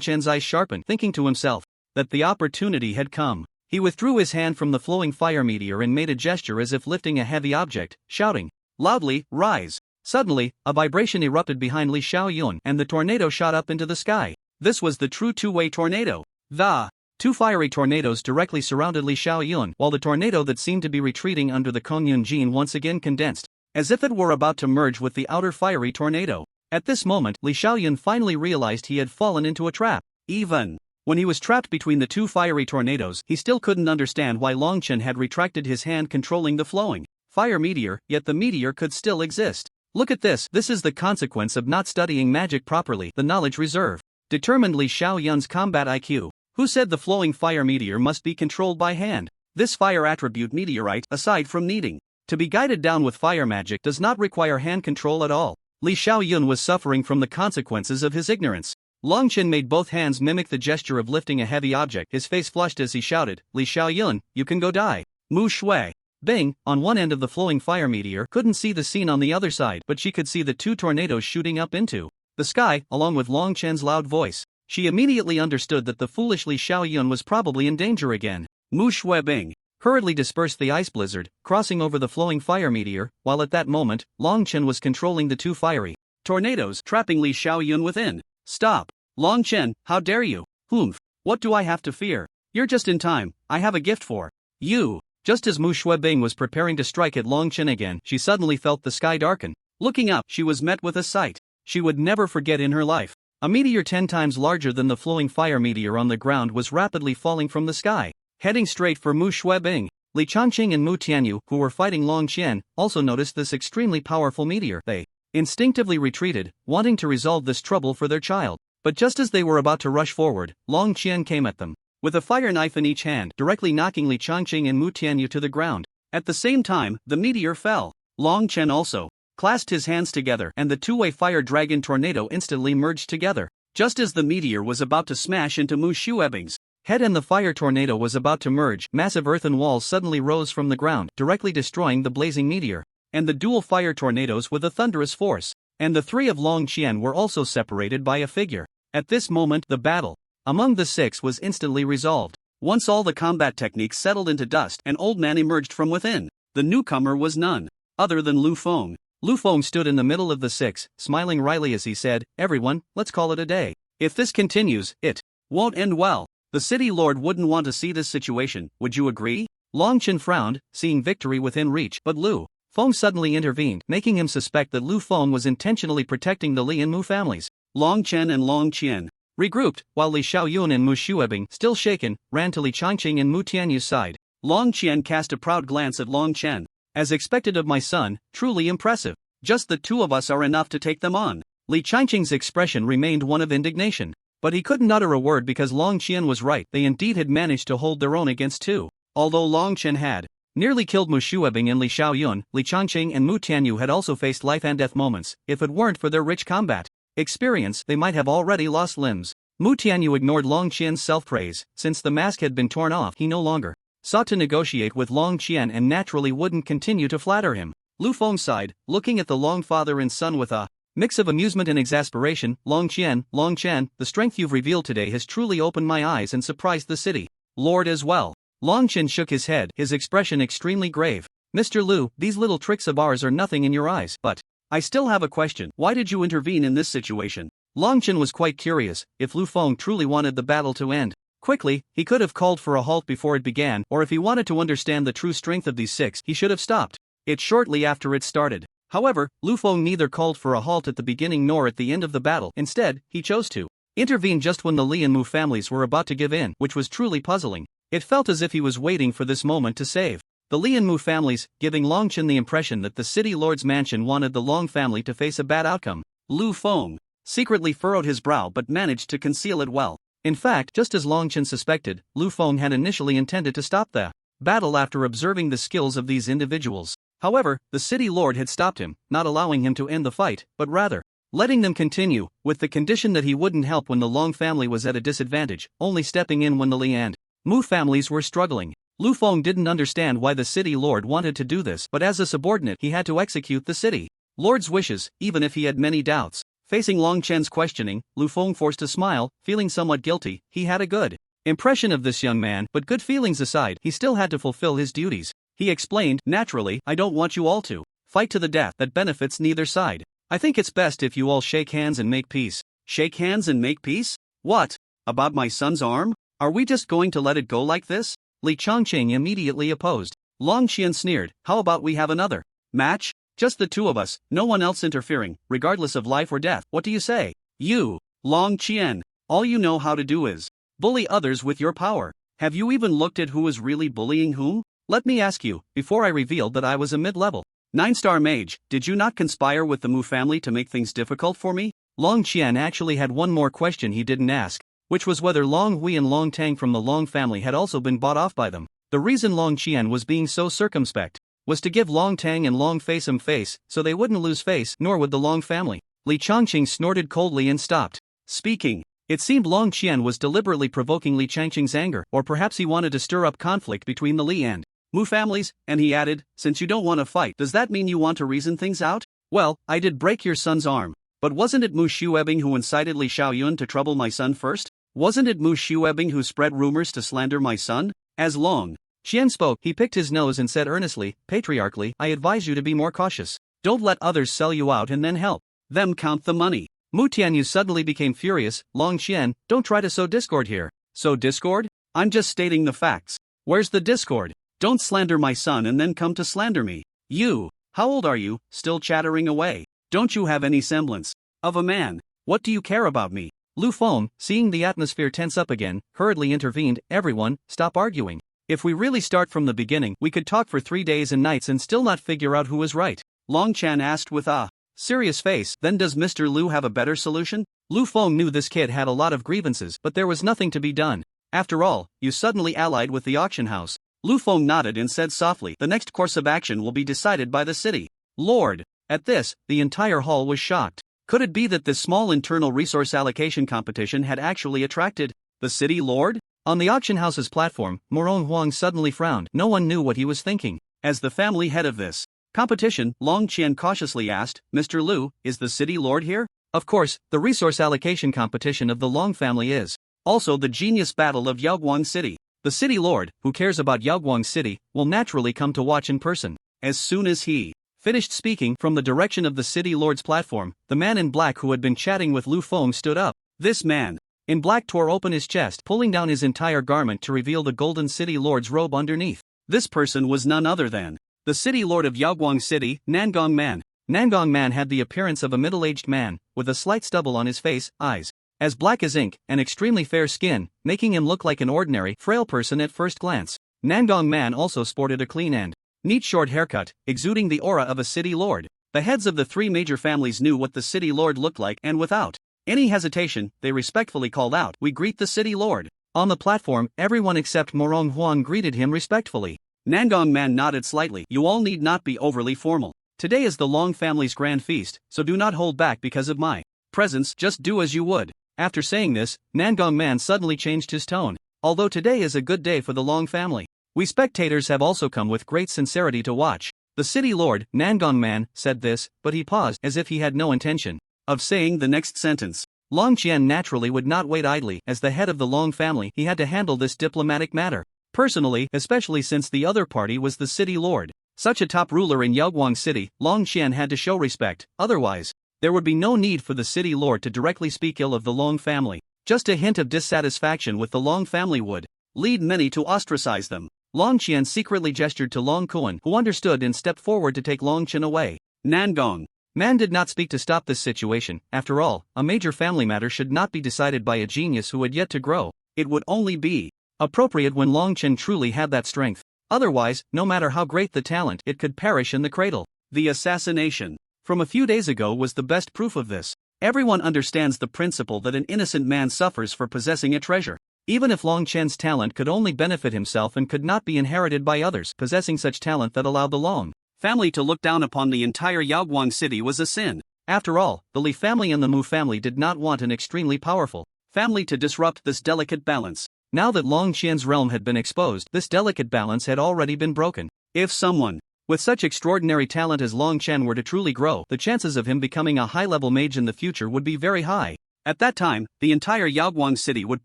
Chen's eyes sharpened, thinking to himself that the opportunity had come. He withdrew his hand from the flowing fire meteor and made a gesture as if lifting a heavy object, shouting loudly, "Rise!" Suddenly, a vibration erupted behind Li Xiaoyun, and the tornado shot up into the sky. This was the true two-way tornado. The two fiery tornadoes directly surrounded Li Xiaoyun, while the tornado that seemed to be retreating under the Kongyun Jin once again condensed, as if it were about to merge with the outer fiery tornado. At this moment, Li Xiaoyun finally realized he had fallen into a trap. Even when he was trapped between the two fiery tornadoes, he still couldn't understand why Long Chen had retracted his hand controlling the flowing fire meteor, yet the meteor could still exist. "Look at this. This is the consequence of not studying magic properly," the knowledge reserve determined Li Xiaoyun's combat IQ. Who said the flowing fire meteor must be controlled by hand? This fire attribute meteorite, aside from needing to be guided down with fire magic, does not require hand control at all. Li Xiaoyun was suffering from the consequences of his ignorance. Long Chen made both hands mimic the gesture of lifting a heavy object. His face flushed as he shouted, "Li Xiaoyun, you can go die." Mu Shui Bing, on one end of the flowing fire meteor, couldn't see the scene on the other side, but she could see the two tornadoes shooting up into the sky, along with Long Chen's loud voice. She immediately understood that the foolish Li Xiaoyun was probably in danger again. Mu Shuebing hurriedly dispersed the ice blizzard, crossing over the flowing fire meteor, while at that moment, Long Chen was controlling the two fiery tornadoes, trapping Li Xiaoyun within. "Stop! Long Chen, how dare you? Humph! What do I have to fear? You're just in time. I have a gift for you." Just as Mu Shuebing was preparing to strike at Long Chen again, she suddenly felt the sky darken. Looking up, she was met with a sight she would never forget in her life. A meteor 10 times larger than the flowing fire meteor on the ground was rapidly falling from the sky, heading straight for Mu Shuebing. Li Changqing and Mu Tianyu, who were fighting Long Chen, also noticed this extremely powerful meteor. They instinctively retreated, wanting to resolve this trouble for their child. But just as they were about to rush forward, Long Chen came at them with a fire knife in each hand, directly knocking Li Changqing and Mu Tianyu to the ground. At the same time, the meteor fell. Long Chen also clasped his hands together, and the two-way fire dragon tornado instantly merged together. Just as the meteor was about to smash into Mu Shuebing's head and the fire tornado was about to merge, massive earthen walls suddenly rose from the ground, directly destroying the blazing meteor and the dual fire tornadoes with a thunderous force. And the three of Long Chen were also separated by a figure. At this moment, the battle among the six was instantly resolved. Once all the combat techniques settled into dust, an old man emerged from within. The newcomer was none other than Lu Feng. Lu Feng stood in the middle of the six, smiling wryly as he said, "Everyone, let's call it a day. If this continues, it won't end well. The city lord wouldn't want to see this situation, would you agree?" Long Chen frowned, seeing victory within reach, but Lu Feng suddenly intervened, making him suspect that Lu Feng was intentionally protecting the Li and Mu families. Long Chen and Long Qian regrouped, while Li Xiaoyun and Mu Shuebing, still shaken, ran to Li Changqing and Mu Tianyu's side. Long Qian cast a proud glance at Long Chen. "As expected of my son, truly impressive. Just the two of us are enough to take them on." Li Changqing's expression remained one of indignation. But he couldn't utter a word because Long Qian was right. They indeed had managed to hold their own against two. Although Long Chen had nearly killed Mu Shuebing and Li Xiaoyun, Li Changqing and Mu Tianyu had also faced life and death moments. If it weren't for their rich combat experience, they might have already lost limbs. Mu Tianyu ignored Long Qian's self-praise. Since the mask had been torn off, he no longer sought to negotiate with Long Qian and naturally wouldn't continue to flatter him. Lu Feng sighed, looking at the Long father and son with a mix of amusement and exasperation. Long Chen, the strength you've revealed today has truly opened my eyes and surprised the city lord as well. Long Chen shook his head, his expression extremely grave. Mr. Lu, these little tricks of ours are nothing in your eyes. But I still have a question. Why did you intervene in this situation? Long Chen was quite curious. If Lu Feng truly wanted the battle to end quickly, he could have called for a halt before it began, or if he wanted to understand the true strength of these six, he should have stopped it shortly after it started. However, Lu Feng neither called for a halt at the beginning nor at the end of the battle. Instead, he chose to intervene just when the Li and Mu families were about to give in, which was truly puzzling. It felt as if he was waiting for this moment to save the Li and Mu families, giving Long Chen the impression that the city lord's mansion wanted the Long family to face a bad outcome. Lu Feng secretly furrowed his brow but managed to conceal it well. In fact, just as Long Chen suspected, Lu Feng had initially intended to stop the battle after observing the skills of these individuals. However, the city lord had stopped him, not allowing him to end the fight, but rather letting them continue, with the condition that he wouldn't help when the Long family was at a disadvantage, only stepping in when the Li and Mu families were struggling. Lu Feng didn't understand why the city lord wanted to do this, but as a subordinate he had to execute the city lord's wishes, even if he had many doubts. Facing Long Chen's questioning, Lu Feng forced a smile, feeling somewhat guilty. He had a good impression of this young man, but good feelings aside, he still had to fulfill his duties. He explained, naturally, I don't want you all to fight to the death. That benefits neither side. I think it's best if you all shake hands and make peace. Shake hands and make peace? What? About my son's arm? Are we just going to let it go like this? Li Changqing immediately opposed. Long Qian sneered, how about we have another match? Just the two of us, no one else interfering, regardless of life or death. What do you say? You, Long Qian, all you know how to do is bully others with your power. Have you even looked at who is really bullying whom? Let me ask you, before I revealed that I was a mid-level 9-star mage, did you not conspire with the Mu family to make things difficult for me? Long Qian actually had one more question he didn't ask, which was whether Long Hui and Long Tang from the Long family had also been bought off by them. The reason Long Qian was being so circumspect was to give Long Tang and Long Fei some face, so they wouldn't lose face, nor would the Long family. Li Changqing snorted coldly and stopped speaking. It seemed Long Qian was deliberately provoking Li Changqing's anger, or perhaps he wanted to stir up conflict between the Li and Mu families, and he added, since you don't want to fight, does that mean you want to reason things out? Well, I did break your son's arm, but wasn't it Mu Shuebing who incited Li Xiaoyun to trouble my son first? Wasn't it Mu Shuebing who spread rumors to slander my son? As Long Qian spoke, he picked his nose and said earnestly, patriarchally, I advise you to be more cautious. Don't let others sell you out and then help them count the money. Mu Tianyu suddenly became furious. Long Qian, don't try to sow discord here. Sow discord? I'm just stating the facts. Where's the discord? Don't slander my son and then come to slander me. You, how old are you, still chattering away? Don't you have any semblance of a man? What do you care about me? Lu Feng, seeing the atmosphere tense up again, hurriedly intervened, everyone, stop arguing. If we really start from the beginning, we could talk for 3 days and nights and still not figure out who was right. Long Chen asked with a serious face, then does Mr. Lu have a better solution? Lu Feng knew this kid had a lot of grievances, but there was nothing to be done. After all, you suddenly allied with the auction house. Lu Feng nodded and said softly, the next course of action will be decided by the city lord. At this, the entire hall was shocked. Could it be that this small internal resource allocation competition had actually attracted the city lord? On the auction house's platform, Moron Huang suddenly frowned. No one knew what he was thinking. As the family head of this competition, Long Qian cautiously asked, Mr. Lu, is the city lord here? Of course, the resource allocation competition of the Long family is also the genius battle of Yaoguang City. The city lord, who cares about Yaoguang City, will naturally come to watch in person. As soon as he finished speaking, from the direction of the city lord's platform, the man in black who had been chatting with Lu Feng stood up. This man in black tore open his chest, pulling down his entire garment to reveal the golden city lord's robe underneath. This person was none other than the city lord of Yaoguang City, Nangong Man. Nangong Man had the appearance of a middle-aged man, with a slight stubble on his face, eyes as black as ink, and extremely fair skin, making him look like an ordinary, frail person at first glance. Nangong Man also sported a clean and neat short haircut, exuding the aura of a city lord. The heads of the 3 major families knew what the city lord looked like, and without Any hesitation, they respectfully called out, "We greet the city lord." On the platform, everyone except Morong Huang greeted him respectfully. Nangong Man nodded slightly. "You all need not be overly formal. Today is the Long family's grand feast, so do not hold back because of my presence, just do as you would." After saying this, Nangong Man suddenly changed his tone. "Although today is a good day for the Long family, we spectators have also come with great sincerity to watch." The city lord, Nangong Man, said this, but he paused as if he had no intention of saying the next sentence. Long Qian naturally would not wait idly. As the head of the Long family, he had to handle this diplomatic matter personally, especially since the other party was the city lord. Such a top ruler in Yaoguang City, Long Qian had to show respect, otherwise there would be no need for the city lord to directly speak ill of the Long family. Just a hint of dissatisfaction with the Long family would lead many to ostracize them. Long Qian secretly gestured to Long Kuan, who understood and stepped forward to take Long Qian away. Nangong Man did not speak to stop this situation. After all, a major family matter should not be decided by a genius who had yet to grow. It would only be appropriate when Long Qian truly had that strength. Otherwise, no matter how great the talent, it could perish in the cradle. The assassination from a few days ago was the best proof of this. Everyone understands the principle that an innocent man suffers for possessing a treasure. Even if Long Qian's talent could only benefit himself and could not be inherited by others, possessing such talent that allowed the Long family to look down upon the entire Yaoguang city was a sin. After all, the Li family and the Mu family did not want an extremely powerful family to disrupt this delicate balance. Now that Long Qian's realm had been exposed, this delicate balance had already been broken. If someone with such extraordinary talent as Long Qian were to truly grow, the chances of him becoming a high-level mage in the future would be very high. At that time, the entire Yaoguang city would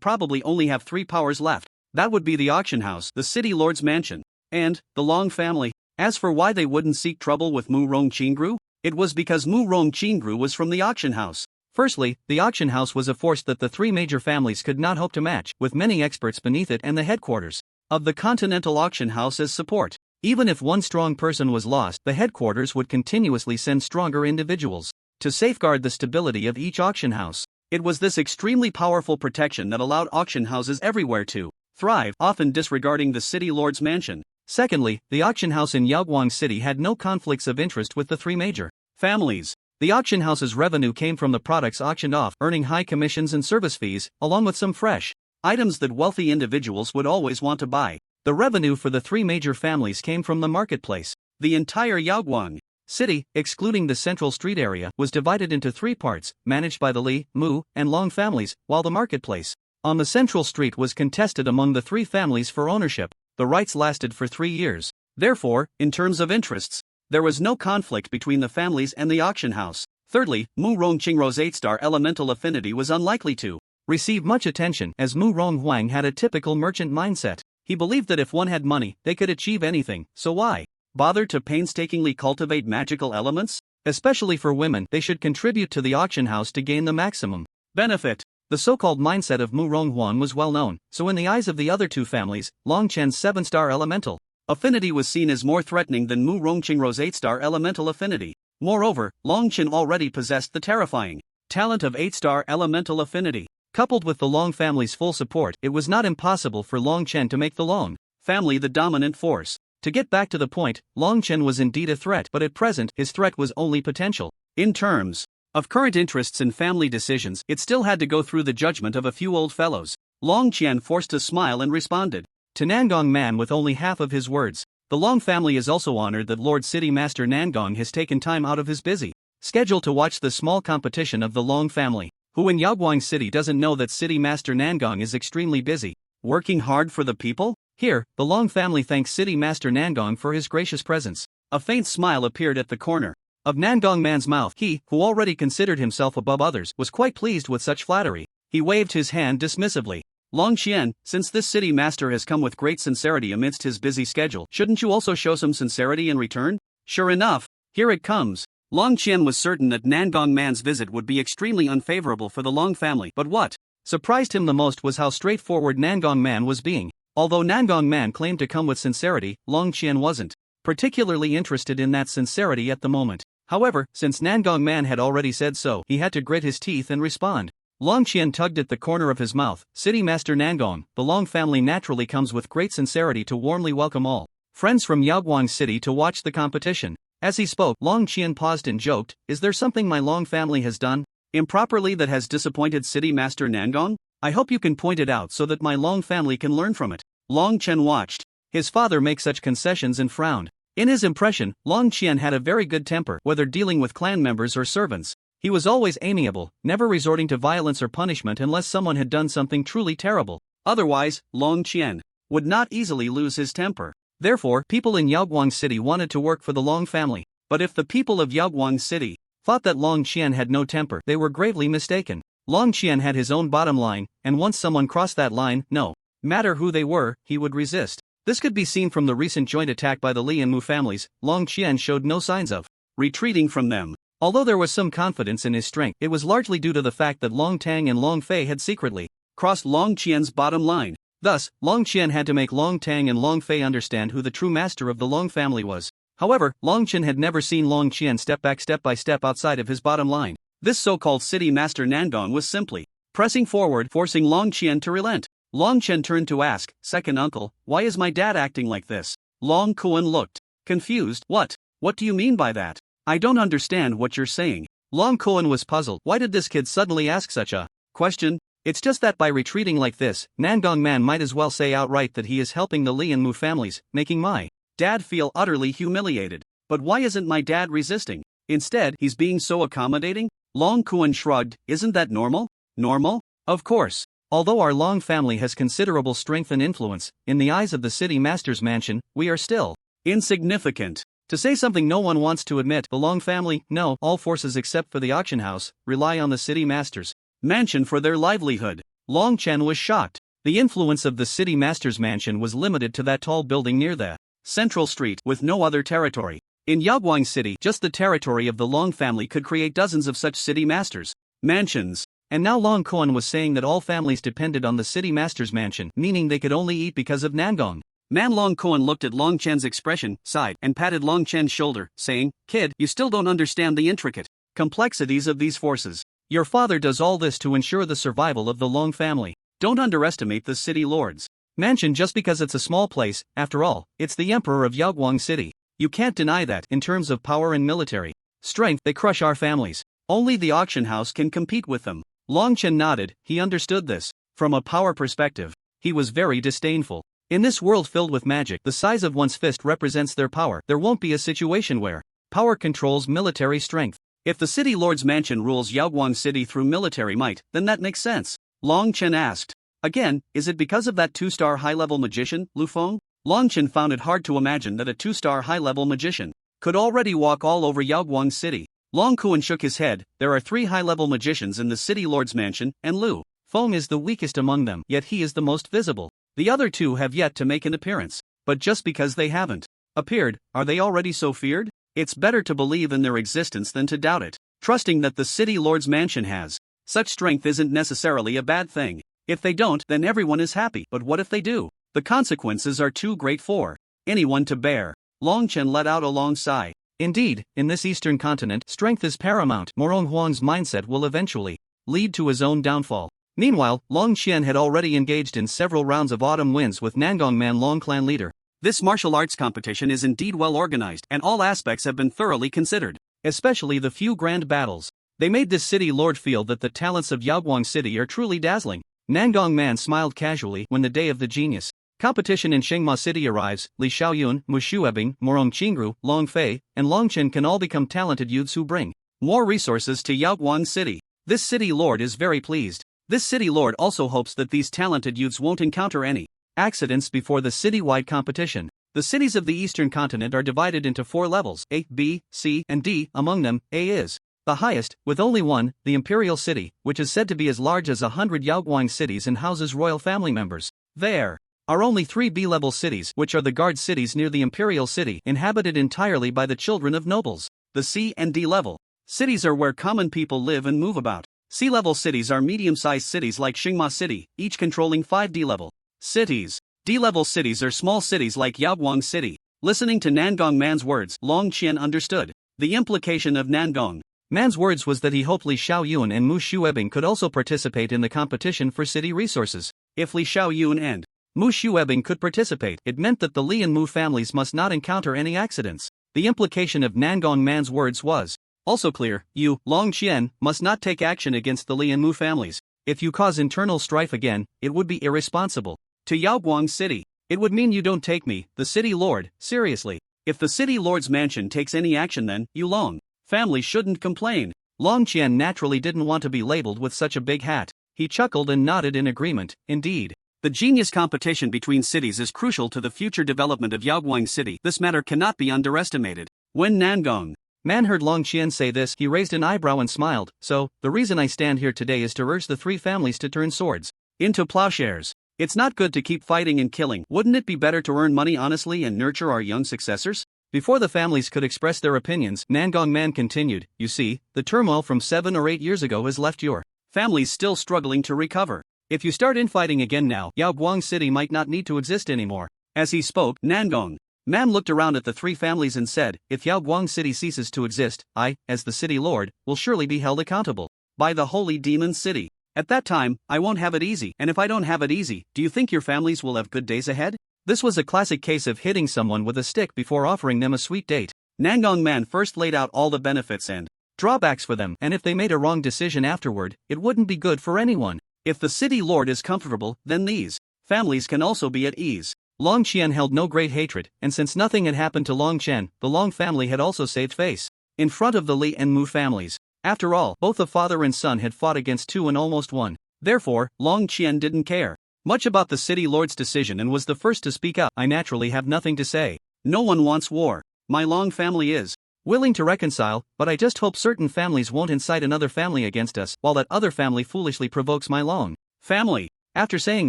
probably only have 3 powers left. That would be the auction house, the city lord's mansion, and the Long family. As for why they wouldn't seek trouble with Mu Rong Qingru, it was because Mu Rong Qingru was from the auction house. Firstly, the auction house was a force that the 3 major families could not hope to match, with many experts beneath it and the headquarters of the Continental Auction House as support. Even if one strong person was lost, the headquarters would continuously send stronger individuals to safeguard the stability of each auction house. It was this extremely powerful protection that allowed auction houses everywhere to thrive, often disregarding the city lord's mansion. Secondly, the auction house in Yaoguang City had no conflicts of interest with the 3 major families. The auction house's revenue came from the products auctioned off, earning high commissions and service fees, along with some fresh items that wealthy individuals would always want to buy. The revenue for the 3 major families came from the marketplace. The entire Yaoguang City, excluding the central street area, was divided into 3 parts, managed by the Li, Mu, and Long families, while the marketplace on the central street was contested among the 3 families for ownership. The rights lasted for 3 years. Therefore, in terms of interests, there was no conflict between the families and the auction house. Thirdly, Mu Rong Qingru's 8-star elemental affinity was unlikely to receive much attention, as Mu Rong Huang had a typical merchant mindset. He believed that if one had money, they could achieve anything, so why bother to painstakingly cultivate magical elements? Especially for women, they should contribute to the auction house to gain the maximum benefit. The so-called mindset of Mu Rong Huang was well known, so in the eyes of the other 2 families, Long Qian's 7-star elemental affinity was seen as more threatening than Mu Rong Qingru's 8-star elemental affinity. Moreover, Long Qian already possessed the terrifying talent of 8-star elemental affinity. Coupled with the Long family's full support, it was not impossible for Long Qian to make the Long family the dominant force. To get back to the point, Long Qian was indeed a threat, but at present, his threat was only potential. In terms of current interests and family decisions, it still had to go through the judgment of a few old fellows. Long Qian forced a smile and responded to Nangong Man with only half of his words. The Long family is also honored that Lord City Master Nangong has taken time out of his busy schedule to watch the small competition of the Long family. Who in Yaoguang City doesn't know that City Master Nangong is extremely busy, working hard for the people? Here, the Long family thanks City Master Nangong for his gracious presence. A faint smile appeared at the corner of Nangong Man's mouth. He, who already considered himself above others, was quite pleased with such flattery. He waved his hand dismissively. Long Qian, since this city master has come with great sincerity amidst his busy schedule, shouldn't you also show some sincerity in return? Sure enough, here it comes. Long Qian was certain that Nangong Man's visit would be extremely unfavorable for the Long family, but what surprised him the most was how straightforward Nangong Man was being. Although Nangong Man claimed to come with sincerity, Long Qian wasn't particularly interested in that sincerity at the moment. However, since Nangong Man had already said so, he had to grit his teeth and respond. Long Qian tugged at the corner of his mouth. City Master Nangong, the Long family naturally comes with great sincerity to warmly welcome all friends from Yaoguang City to watch the competition. As he spoke, Long Qian paused and joked, "Is there something my Long family has done improperly that has disappointed City Master Nangong? I hope you can point it out so that my Long family can learn from it. Long Chen watched his father make such concessions and frowned. In his impression, Long Qian had a very good temper, whether dealing with clan members or servants. He was always amiable, never resorting to violence or punishment unless someone had done something truly terrible. Otherwise, Long Qian would not easily lose his temper. Therefore, people in Yaoguang City wanted to work for the Long family. But if the people of Yaoguang City thought that Long Qian had no temper, they were gravely mistaken. Long Qian had his own bottom line, and once someone crossed that line, no matter who they were, he would resist. This could be seen from the recent joint attack by the Li and Mu families. Long Qian showed no signs of retreating from them. Although there was some confidence in his strength, it was largely due to the fact that Long Tang and Long Fei had secretly crossed Long Qian's bottom line. Thus, Long Qian had to make Long Tang and Long Fei understand who the true master of the Long family was. However, Long Qian had never seen Long Qian step back step by step outside of his bottom line. This so-called city master Nangong was simply pressing forward, forcing Long Qian to relent. Long Chen turned to ask, "Second uncle, why is my dad acting like this?" Long Kuan looked confused. What do you mean by that? I don't understand what you're saying." Long Kuan was puzzled. Why did this kid suddenly ask such a question? It's just that by retreating like this, Nangong Man might as well say outright that he is helping the Li and Mu families, making my dad feel utterly humiliated. But why isn't my dad resisting? Instead, he's being so accommodating? Long Kuan shrugged. Isn't that normal? Normal? Of course. Although our Long family has considerable strength and influence, in the eyes of the city master's mansion, we are still insignificant. To say something no one wants to admit, the Long family, no, all forces except for the auction house, rely on the city master's mansion for their livelihood. Long Chen was shocked. The influence of the city master's mansion was limited to that tall building near the central street, with no other territory. In Yaoguang City, just the territory of the Long family could create dozens of such city masters' mansions. And now Long Kuan was saying that all families depended on the city master's mansion, meaning they could only eat because of Nangong. Man. Long Kuan looked at Long Chen's expression, sighed, and patted Long Chen's shoulder, saying, "Kid, you still don't understand the intricate complexities of these forces. Your father does all this to ensure the survival of the Long family. Don't underestimate the city lord's mansion just because it's a small place. After all, it's the emperor of Yaoguang City. You can't deny that, in terms of power and military strength, they crush our families. Only the auction house can compete with them." Long Chen nodded. He understood this. From a power perspective, he was very disdainful. In this world filled with magic, the size of one's fist represents their power. There won't be a situation where power controls military strength. If the city lord's mansion rules Yaoguang City through military might, then that makes sense. Long Chen asked. Again, is it because of that 2-star high-level magician, Lu Feng? Long Chen found it hard to imagine that a 2-star high-level magician could already walk all over Yaoguang City. Long Kuan shook his head. There are 3 high-level magicians in the city lord's mansion, and Lu Feng is the weakest among them, yet he is the most visible. The other 2 have yet to make an appearance. But just because they haven't appeared, are they already so feared? It's better to believe in their existence than to doubt it. Trusting that the city lord's mansion has such strength isn't necessarily a bad thing. If they don't, then everyone is happy. But what if they do? The consequences are too great for anyone to bear. Long Chen let out a long sigh. Indeed, in this eastern continent, strength is paramount. Morong Huang's mindset will eventually lead to his own downfall. Meanwhile, Long Qian had already engaged in several rounds of autumn winds with Nangong Man Long clan leader. This martial arts competition is indeed well organized, and all aspects have been thoroughly considered, especially the few grand battles. They made this city lord feel that the talents of Yaoguang City are truly dazzling. Nangong Man smiled casually when the day of the genius competition in Shengma City arrives. Li Xiaoyun, Mu Shuebing, Morong Qingru, Long Fei, and Long Chen can all become talented youths who bring more resources to Yaoguang City. This city lord is very pleased. This city lord also hopes that these talented youths won't encounter any accidents before the citywide competition. The cities of the eastern continent are divided into 4 levels: A, B, C, and D. Among them, A is the highest, with only one, the Imperial City, which is said to be as large as 100 Yaoguang cities and houses royal family members. There are only 3 B-level cities, which are the guard cities near the Imperial City, inhabited entirely by the children of nobles. The C and D level cities are where common people live and move about. C-level cities are medium-sized cities like Shingma City, each controlling 5 D-level cities. D-level cities are small cities like Yaoguang City. Listening to Nangong Man's words, Long Qian understood the implication of Nangong Man's words was that he hoped Li Xiaoyun and Mu Shuebing could also participate in the competition for city resources. If Li Xiaoyun and Mu Shuebing could participate, it meant that the Li and Mu families must not encounter any accidents. The implication of Nangong Man's words was Also clear, you, Long Qian, must not take action against the Li and Mu families. If you cause internal strife again, it would be irresponsible. To Yaoguang City. It would mean you don't take me, the city lord, seriously. If the city lord's mansion takes any action then, you Long family shouldn't complain. Long Qian naturally didn't want to be labeled with such a big hat. He chuckled and nodded in agreement. Indeed, the genius competition between cities is crucial to the future development of Yaoguang City. This matter cannot be underestimated. When Nangong Man heard Long Qian say this, he raised an eyebrow and smiled. So, the reason I stand here today is to urge the three families to turn swords into plowshares. It's not good to keep fighting and killing. Wouldn't it be better to earn money honestly and nurture our young successors? Before the families could express their opinions, Nangong Man continued, you see, the turmoil from 7 or 8 years ago has left your families still struggling to recover. If you start infighting again now, Yaoguang City might not need to exist anymore. As he spoke, Nangong Man looked around at the three families and said, if Yaoguang City ceases to exist, I, as the city lord, will surely be held accountable by the holy demon city. At that time, I won't have it easy, and if I don't have it easy, do you think your families will have good days ahead? This was a classic case of hitting someone with a stick before offering them a sweet date. Nangong Man first laid out all the benefits and drawbacks for them, and if they made a wrong decision afterward, it wouldn't be good for anyone. If the city lord is comfortable, then these families can also be at ease. Long Qian held no great hatred, and since nothing had happened to Long Chen, the Long family had also saved face in front of the Li and Mu families. After all, both the father and son had fought against 2 and almost won. Therefore, Long Qian didn't care much about the city lord's decision and was the first to speak up. I naturally have nothing to say. No one wants war. My Long family is willing to reconcile, but I just hope certain families won't incite another family against us, while that other family foolishly provokes my Long family. After saying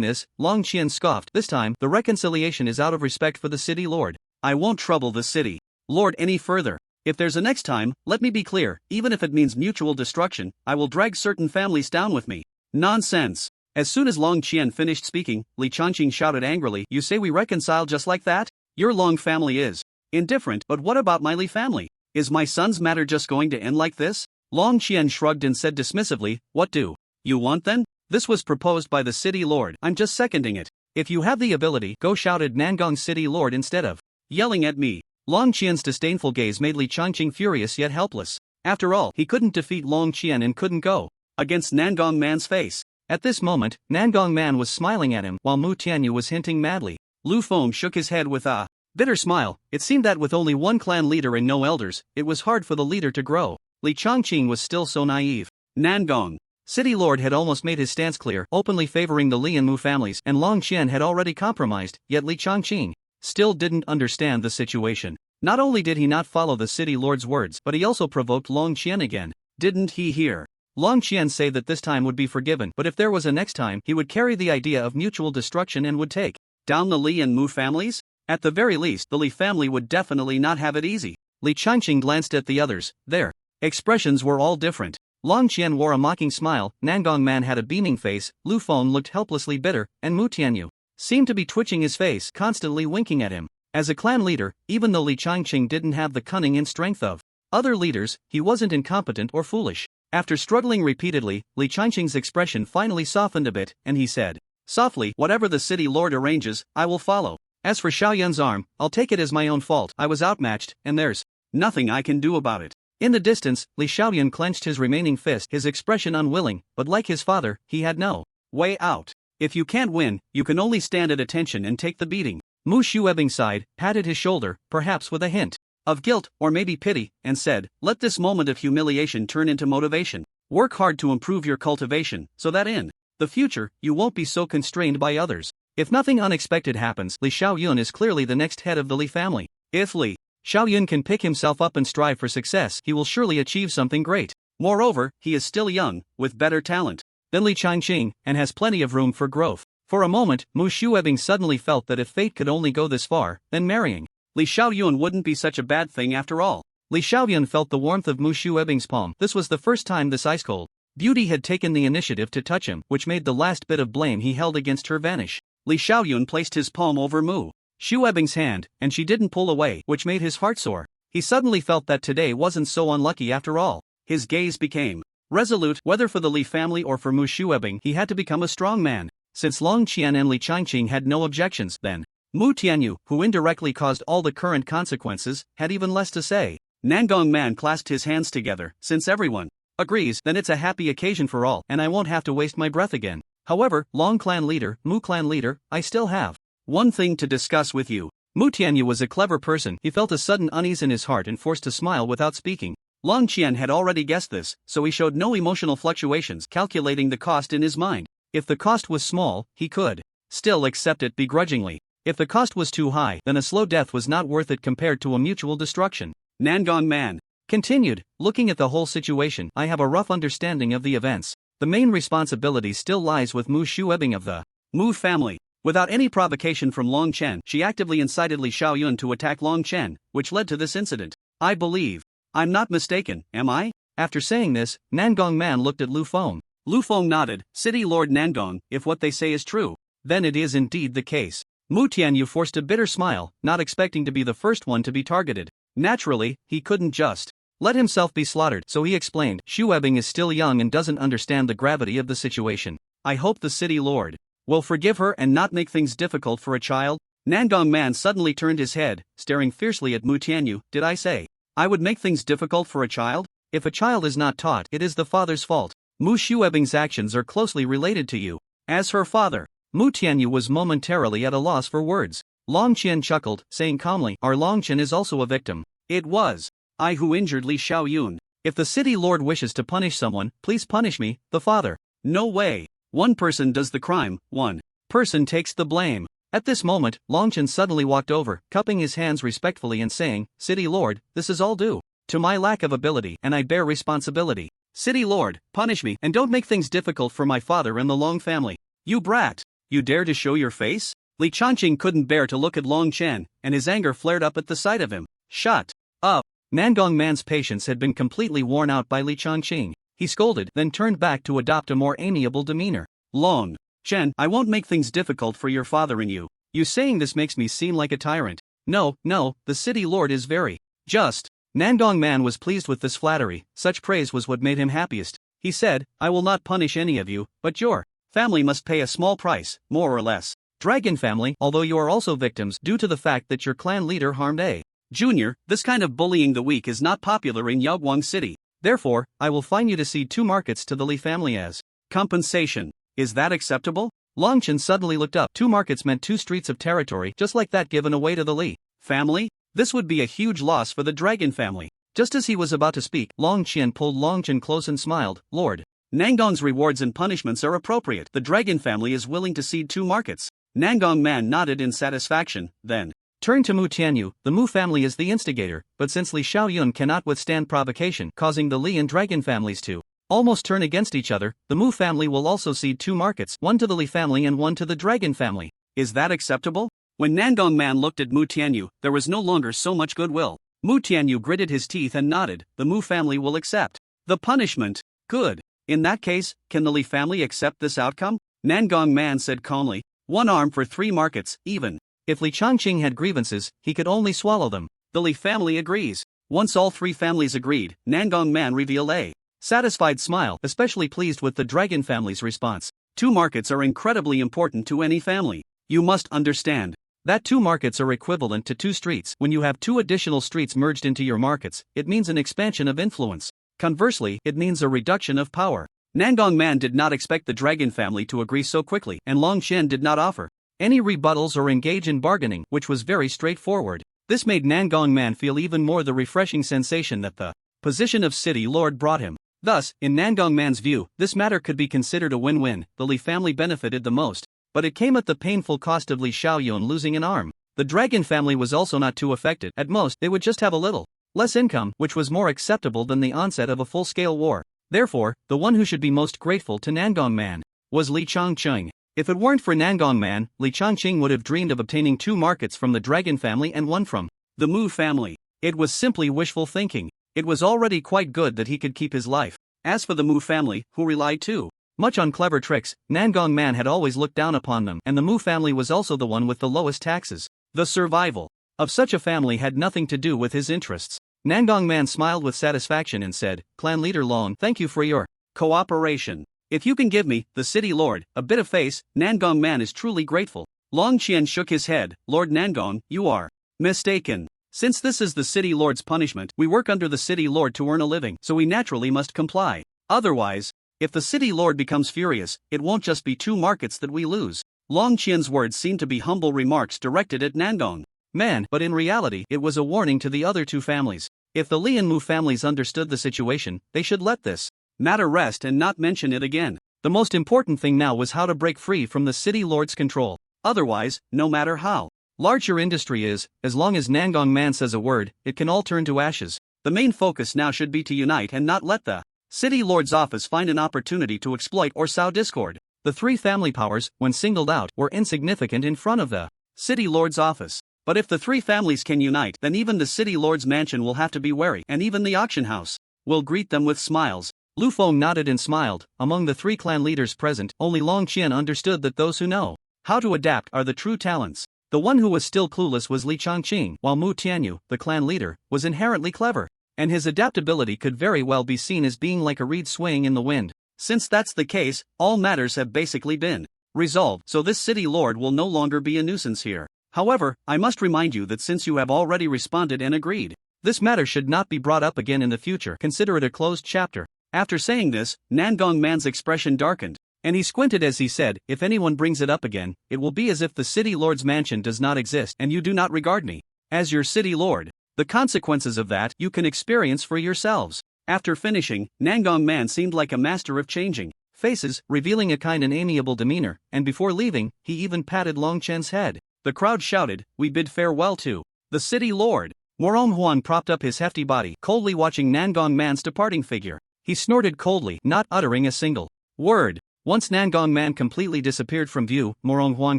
this, Long Qian scoffed. This time, the reconciliation is out of respect for the city lord. I won't trouble the city lord any further. If there's a next time, let me be clear, even if it means mutual destruction, I will drag certain families down with me. Nonsense. As soon as Long Qian finished speaking, Li Changqing shouted angrily, you say we reconcile just like that? Your Long family is indifferent, but what about my Li family? Is my son's matter just going to end like this? Long Qian shrugged and said dismissively, what do you want then? This was proposed by the city lord, I'm just seconding it. If you have the ability, go, shouted Nangong city lord instead of yelling at me. Long Qian's disdainful gaze made Li Changqing furious yet helpless. After all, he couldn't defeat Long Qian and couldn't go against Nangong Man's face. At this moment, Nangong Man was smiling at him while Mu Tianyu was hinting madly. Lu Feng shook his head with a bitter smile. It seemed that with only one clan leader and no elders, it was hard for the leader to grow. Li Changqing was still so naive. Nangong City Lord had almost made his stance clear, openly favoring the Li and Mu families, and Long Qian had already compromised, yet Li Changqing still didn't understand the situation. Not only did he not follow the city lord's words, but he also provoked Long Qian again. Didn't he hear Long Qian say that this time would be forgiven, but if there was a next time, he would carry the idea of mutual destruction and would take down the Li and Mu families? At the very least, the Li family would definitely not have it easy. Li Changqing glanced at the others. Their expressions were all different. Long Qian wore a mocking smile, Nangong Man had a beaming face, Lu Feng looked helplessly bitter, and Mu Tianyu seemed to be twitching his face, constantly winking at him. As a clan leader, even though Li Changqing didn't have the cunning and strength of other leaders, he wasn't incompetent or foolish. After struggling repeatedly, Li Changqing's expression finally softened a bit, and he said softly, whatever the city lord arranges, I will follow. As for Xiaoyun's arm, I'll take it as my own fault. I was outmatched, and there's nothing I can do about it. In the distance, Li Xiaoyun clenched his remaining fist, his expression unwilling, but like his father, he had no way out. If you can't win, you can only stand at attention and take the beating. Mu Shuebing sighed, patted his shoulder, perhaps with a hint of guilt, or maybe pity, and said, let this moment of humiliation turn into motivation. Work hard to improve your cultivation, so that in the future, you won't be so constrained by others. If nothing unexpected happens, Li Xiaoyun is clearly the next head of the Li family. If Li Xiaoyun can pick himself up and strive for success, he will surely achieve something great. Moreover, he is still young, with better talent than Li Changqing, and has plenty of room for growth. For a moment, Mu Shuebing suddenly felt that if fate could only go this far, then marrying Li Xiaoyun wouldn't be such a bad thing after all. Li Xiaoyun felt the warmth of Mu Shuebing's palm. This was the first time this ice-cold beauty had taken the initiative to touch him, which made the last bit of blame he held against her vanish. Li Xiaoyun placed his palm over Mu Shuebing's hand, and she didn't pull away, which made his heart soar. He suddenly felt that today wasn't so unlucky after all. His gaze became resolute. Whether for the Li family or for Mu Shuebing, he had to become a strong man. Since Long Qian and Li Changqing had no objections, then Mu Tianyu, who indirectly caused all the current consequences, had even less to say. Nangong Man clasped his hands together. Since everyone agrees, then it's a happy occasion for all, and I won't have to waste my breath again. However, Long Clan leader, Mu Clan leader, I still have one thing to discuss with you. Mu Tianyu was a clever person. He felt a sudden unease in his heart and forced to smile without speaking. Long Qian had already guessed this, so he showed no emotional fluctuations, calculating the cost in his mind. If the cost was small, he could still accept it begrudgingly. If the cost was too high, then a slow death was not worth it compared to a mutual destruction. Nangong Man continued, looking at the whole situation, I have a rough understanding of the events. The main responsibility still lies with Mu Shuebing of the Mu family. Without any provocation from Long Chen, she actively incited Li Xiaoyun to attack Long Chen, which led to this incident. I believe I'm not mistaken, am I? After saying this, Nangong Man looked at Lu Feng. Lu Feng nodded. City Lord Nangong, if what they say is true, then it is indeed the case. Mu Tianyu forced a bitter smile, not expecting to be the first one to be targeted. Naturally, he couldn't just let himself be slaughtered, so he explained, Shuebing is still young and doesn't understand the gravity of the situation. I hope the city lord will forgive her and not make things difficult for a child. Nangong Man suddenly turned his head, staring fiercely at Mu Tianyu. Did I say I would make things difficult for a child? If a child is not taught, it is the father's fault. Mu Shuebing's actions are closely related to you. As her father, Mu Tianyu was momentarily at a loss for words. Long Qian chuckled, saying calmly, our Long Qian is also a victim. It was I who injured Li Xiaoyun. If the city lord wishes to punish someone, please punish me, the father. No way. One person does the crime, one person takes the blame. At this moment, Long Qian suddenly walked over, cupping his hands respectfully and saying, City Lord, this is all due to my lack of ability, and I bear responsibility. City Lord, punish me, and don't make things difficult for my father and the Long family. You brat! You dare to show your face? Li Changqing couldn't bear to look at Long Chen, and his anger flared up at the sight of him. Shut up! Nangong Man's patience had been completely worn out by Li Changqing. He scolded, then turned back to adopt a more amiable demeanor. Long Chen, I won't make things difficult for your father and you. You saying this makes me seem like a tyrant. No, the city lord is very just. Nangong Man was pleased with this flattery. Such praise was what made him happiest. He said, I will not punish any of you, but your family must pay a small price, more or less. Dragon family, although you are also victims due to the fact that your clan leader harmed A. Junior, this kind of bullying the weak is not popular in Yaoguang City. Therefore, I will fine you to cede 2 markets to the Li family as compensation. Is that acceptable? Long Chen suddenly looked up. 2 markets meant 2 streets of territory, just like that given away to the Li family? This would be a huge loss for the dragon family. Just as he was about to speak, Long Qian pulled Long Chen close and smiled. Lord Nangong's rewards and punishments are appropriate. The dragon family is willing to cede 2 markets. Nangong Man nodded in satisfaction, then turned to Mu Tianyu. The Mu family is the instigator, but since Li Xiaoyun cannot withstand provocation, causing the Li and dragon families to almost turn against each other, the Mu family will also cede 2 markets, one to the Li family and one to the dragon family. Is that acceptable? When Nangong Man looked at Mu Tianyu, there was no longer so much goodwill. Mu Tianyu gritted his teeth and nodded. The Mu family will accept the punishment. Good. In that case, can the Li family accept this outcome? Nangong Man said calmly. 1 arm for 3 markets, even. If Li Changqing had grievances, he could only swallow them. The Li family agrees. Once all 3 families agreed, Nangong Man revealed a satisfied smile, especially pleased with the dragon family's response. 2 markets are incredibly important to any family. You must understand that 2 markets are equivalent to 2 streets. When you have 2 additional streets merged into your markets, it means an expansion of influence. Conversely, it means a reduction of power. Nangong Man did not expect the dragon family to agree so quickly, and Long Chen did not offer any rebuttals or engage in bargaining, which was very straightforward. This made Nangong Man feel even more the refreshing sensation that the position of city lord brought him. Thus, in Nangong Man's view, this matter could be considered a win-win. The Li family benefited the most, but it came at the painful cost of Li Xiaoyun losing an arm. The dragon family was also not too affected. At most, they would just have a little less income, which was more acceptable than the onset of a full-scale war. Therefore, the one who should be most grateful to Nangong Man was Li Changqing. If it weren't for Nangong Man, Li Changqing would have dreamed of obtaining 2 markets from the dragon family and 1 from the Mu family. It was simply wishful thinking. It was already quite good that he could keep his life. As for the Mu family, who relied too much on clever tricks, Nangong Man had always looked down upon them, and the Mu family was also the one with the lowest taxes. The survival of such a family had nothing to do with his interests. Nangong Man smiled with satisfaction and said, Clan Leader Long, thank you for your cooperation. If you can give me, the city lord, a bit of face, Nangong Man is truly grateful. Long Qian shook his head. Lord Nangong, you are mistaken. Since this is the city lord's punishment, we work under the city lord to earn a living, so we naturally must comply. Otherwise, if the city lord becomes furious, it won't just be 2 markets that we lose. Long Qian's words seemed to be humble remarks directed at Nangong Man, but in reality it was a warning to the other 2 families. If the Li and Mu families understood the situation, they should let this matter rest and not mention it again. The most important thing now was how to break free from the city lord's control. Otherwise, no matter how large your industry is, as long as Nangong Man says a word, it can all turn to ashes. The main focus now should be to unite and not let the city lord's office find an opportunity to exploit or sow discord. The 3 family powers, when singled out, were insignificant in front of the city lord's office. But if the 3 families can unite, then even the city lord's mansion will have to be wary, and even the auction house will greet them with smiles. Lu Feng nodded and smiled. Among the 3 clan leaders present, only Long Qian understood that those who know how to adapt are the true talents. The one who was still clueless was Li Changqing, while Mu Tianyu, the clan leader, was inherently clever, and his adaptability could very well be seen as being like a reed swaying in the wind. Since that's the case, all matters have basically been resolved, so this city lord will no longer be a nuisance here. However, I must remind you that since you have already responded and agreed, this matter should not be brought up again in the future. Consider it a closed chapter. After saying this, Nangong Man's expression darkened, and he squinted as he said, if anyone brings it up again, it will be as if the city lord's mansion does not exist and you do not regard me as your city lord. The consequences of that you can experience for yourselves. After finishing, Nangong Man seemed like a master of changing faces, revealing a kind and amiable demeanor, and before leaving, he even patted Long Chen's head. The crowd shouted, "We bid farewell to the city lord." Morong Huan propped up his hefty body, coldly watching Nangong Man's departing figure. He snorted coldly, not uttering a single word. Once Nangong Man completely disappeared from view, Morong Huang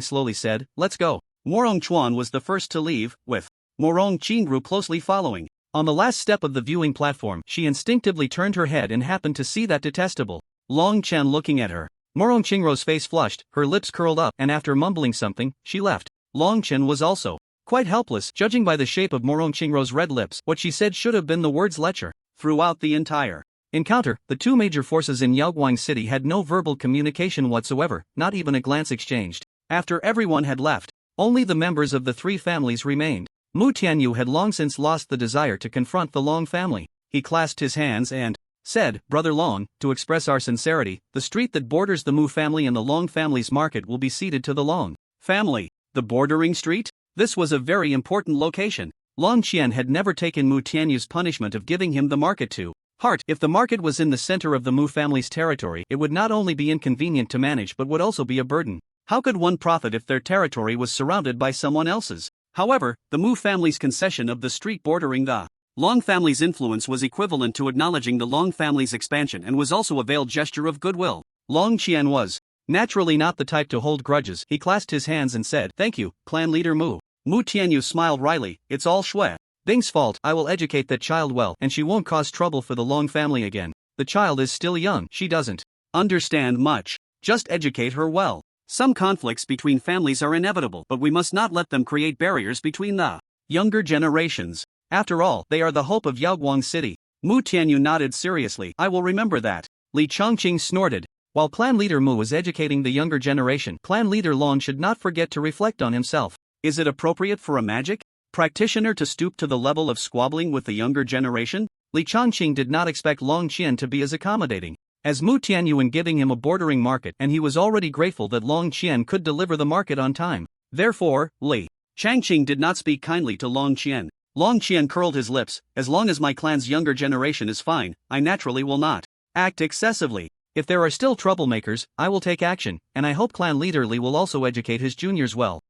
slowly said, "Let's go." Morong Chuan was the first to leave, with Morong Qingru closely following. On the last step of the viewing platform, she instinctively turned her head and happened to see that detestable Long Chen looking at her. Morong Qingru's face flushed, her lips curled up, and after mumbling something, she left. Long Chen was also quite helpless, judging by the shape of Morong Qingru's red lips. What she said should have been the words lecture. Throughout the entire encounter, the 2 major forces in Yaoguang City had no verbal communication whatsoever, not even a glance exchanged. After everyone had left, only the members of the 3 families remained. Mu Tianyu had long since lost the desire to confront the Long family. He clasped his hands and said, "Brother Long, to express our sincerity, the street that borders the Mu family and the Long family's market will be ceded to the Long family." The bordering street? This was a very important location. Long Qian had never taken Mu Tianyu's punishment of giving him the market to heart. If the market was in the center of the Mu family's territory, it would not only be inconvenient to manage but would also be a burden. How could one profit if their territory was surrounded by someone else's? However, the Mu family's concession of the street bordering the Long family's influence was equivalent to acknowledging the Long family's expansion and was also a veiled gesture of goodwill. Long Qian was naturally not the type to hold grudges. He clasped his hands and said, "Thank you, clan leader Mu." Mu Tianyu smiled wryly, "It's all Shui Bing's fault. I will educate that child well and she won't cause trouble for the Long family again. The child is still young, she doesn't understand much. Just educate her well. Some conflicts between families are inevitable, but we must not let them create barriers between the younger generations. After all, they are the hope of Yaoguang City." Mu Tianyu nodded seriously. "I will remember that." Li Chongqing snorted. While clan leader Mu was educating the younger generation, clan leader Long should not forget to reflect on himself. Is it appropriate for a magic practitioner to stoop to the level of squabbling with the younger generation? Li Chongqing did not expect Long Qian to be as accommodating as Mu Tianyu in giving him a bordering market, and he was already grateful that Long Qian could deliver the market on time. Therefore, Li Changqing did not speak kindly to Long Qian. Long Qian curled his lips. "As long as my clan's younger generation is fine, I naturally will not act excessively. If there are still troublemakers, I will take action, and I hope clan leader Li will also educate his juniors well."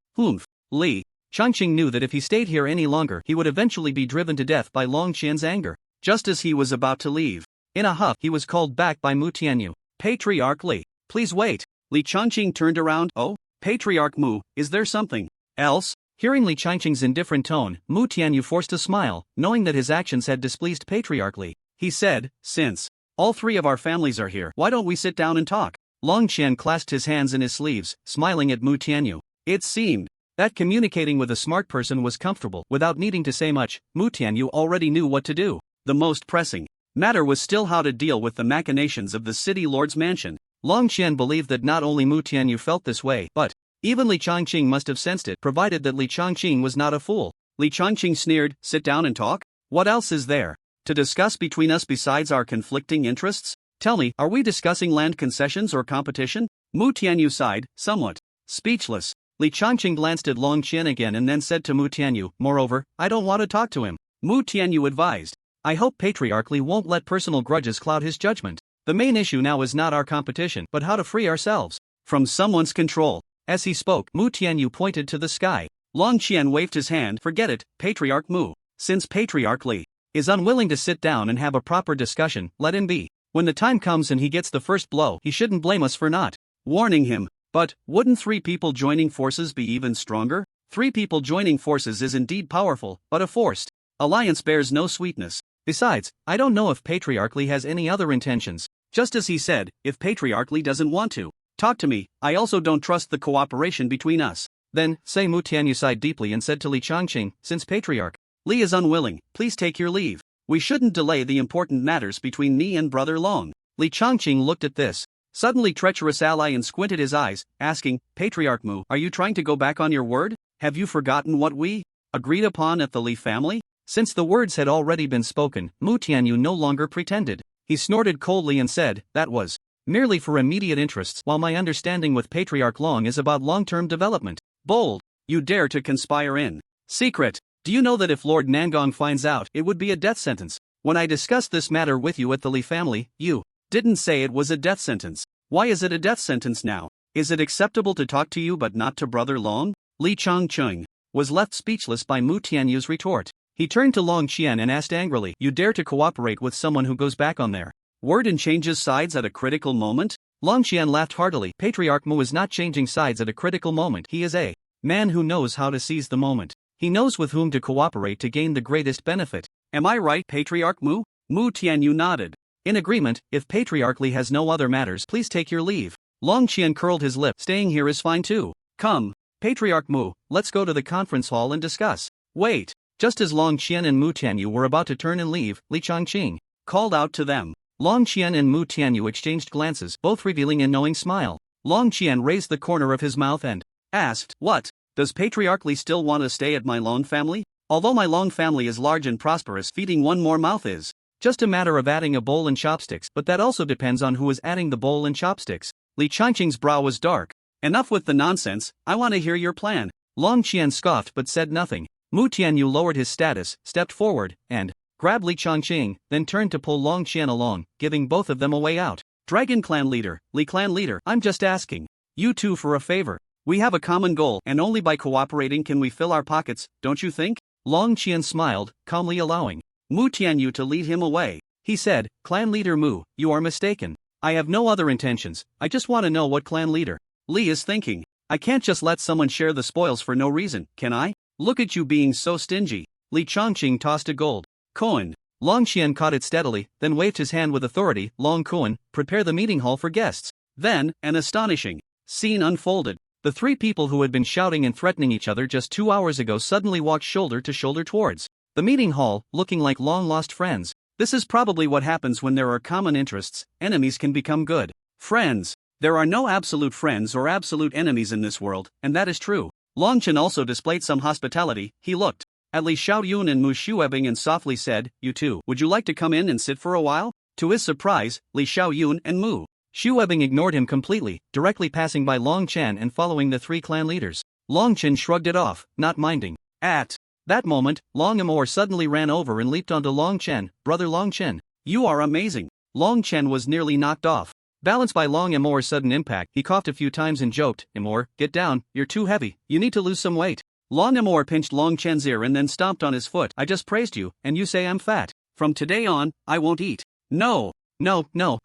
Li Changqing knew that if he stayed here any longer, he would eventually be driven to death by Long Qian's anger. Just as he was about to leave, in a huff, he was called back by Mu Tianyu. "Patriarch Li, please wait." Li Changqing turned around. "Oh, Patriarch Mu, is there something else?" Hearing Li Changqing's indifferent tone, Mu Tianyu forced a smile, knowing that his actions had displeased Patriarch Li. He said, "Since all 3 of our families are here, why don't we sit down and talk?" Long Qian clasped his hands in his sleeves, smiling at Mu Tianyu. It seemed that communicating with a smart person was comfortable. Without needing to say much, Mu Tianyu already knew what to do. The most pressing matter was still how to deal with the machinations of the city lord's mansion. Long Qian believed that not only Mu Tianyu felt this way, but even Li Changqing must have sensed it, provided that Li Changqing was not a fool. Li Changqing sneered. Sit down and talk? What else is there to discuss between us besides our conflicting interests? Tell me, are we discussing land concessions or competition? Mu Tianyu sighed, somewhat speechless. Li Changqing glanced at Long Qian again and then said to Mu Tianyu, moreover, I don't want to talk to him. Mu Tianyu advised. I hope Patriarch Li won't let personal grudges cloud his judgment. The main issue now is not our competition, but how to free ourselves from someone's control. As he spoke, Mu Tianyu pointed to the sky. Long Qian waved his hand. Forget it, Patriarch Mu. Since Patriarch Li is unwilling to sit down and have a proper discussion, let him be. When the time comes and he gets the first blow, he shouldn't blame us for not warning him. But, wouldn't 3 people joining forces be even stronger? 3 people joining forces is indeed powerful, but a forced alliance bears no sweetness. Besides, I don't know if Patriarch Li has any other intentions. Just as he said, if Patriarch Li doesn't want to talk to me, I also don't trust the cooperation between us. Then, Say Mu Tianyu sighed deeply and said to Li Changqing, since Patriarch Li is unwilling, please take your leave. We shouldn't delay the important matters between me and Brother Long. Li Changqing looked at this suddenly treacherous ally and squinted his eyes, asking, Patriarch Mu, are you trying to go back on your word? Have you forgotten what we agreed upon at the Li family? Since the words had already been spoken, Mu Tianyu no longer pretended. He snorted coldly and said, that was merely for immediate interests, while my understanding with Patriarch Long is about long-term development. Bold, you dare to conspire in secret. Do you know that if Lord Nangong finds out, it would be a death sentence? When I discussed this matter with you at the Li family, you didn't say it was a death sentence. Why is it a death sentence now? Is it acceptable to talk to you but not to Brother Long? Li Changqing was left speechless by Mu Tianyu's retort. He turned to Long Qian and asked angrily, you dare to cooperate with someone who goes back on their word and changes sides at a critical moment? Long Qian laughed heartily. Patriarch Mu is not changing sides at a critical moment. He is a man who knows how to seize the moment. He knows with whom to cooperate to gain the greatest benefit. Am I right, Patriarch Mu? Mu Tianyu nodded. In agreement, if Patriarch Li has no other matters, please take your leave. Long Qian curled his lip. Staying here is fine too. Come, Patriarch Mu, let's go to the conference hall and discuss. Wait. Just as Long Qian and Mu Tianyu were about to turn and leave, Li Changqing called out to them. Long Qian and Mu Tianyu exchanged glances, both revealing a knowing smile. Long Qian raised the corner of his mouth and asked, what? Does Patriarch Li still want to stay at my Long family? Although my Long family is large and prosperous, feeding one more mouth is just a matter of adding a bowl and chopsticks, but that also depends on who is adding the bowl and chopsticks. Li Changqing's brow was dark. Enough with the nonsense, I want to hear your plan. Long Qian scoffed but said nothing. Mu Tianyu lowered his status, stepped forward, and grabbed Li Changqing, then turned to pull Long Qian along, giving both of them a way out. Dragon Clan leader, Li Clan leader, I'm just asking you two for a favor. We have a common goal, and only by cooperating can we fill our pockets, don't you think? Long Qian smiled, calmly allowing Mu Tianyu to lead him away. He said, Clan leader Mu, you are mistaken. I have no other intentions, I just want to know what clan leader Li is thinking. I can't just let someone share the spoils for no reason, can I? Look at you being so stingy. Li Changqing tossed a gold coin. Long Qian caught it steadily, then waved his hand with authority. Long Kuan, prepare the meeting hall for guests. Then, an astonishing scene unfolded. The 3 people who had been shouting and threatening each other just 2 hours ago suddenly walked shoulder to shoulder towards the meeting hall, looking like long-lost friends. This is probably what happens when there are common interests. Enemies can become good friends. There are no absolute friends or absolute enemies in this world, and that is true. Long Qian also displayed some hospitality. He looked at Li Xiaoyun and Mu Shuebing and softly said, you two, would you like to come in and sit for a while? To his surprise, Li Xiaoyun and Mu Shuebing ignored him completely, directly passing by Long Qian and following the 3 clan leaders. Long Qian shrugged it off, not minding. At that moment, Long Amor suddenly ran over and leaped onto Long Qian. Brother Long Qian, you are amazing. Long Qian was nearly knocked off. Balanced by Long Amor's sudden impact, he coughed a few times and joked, Amor, get down, you're too heavy, you need to lose some weight. Long Amor pinched Long Qian's ear and then stomped on his foot. I just praised you, and you say I'm fat. From today on, I won't eat. No,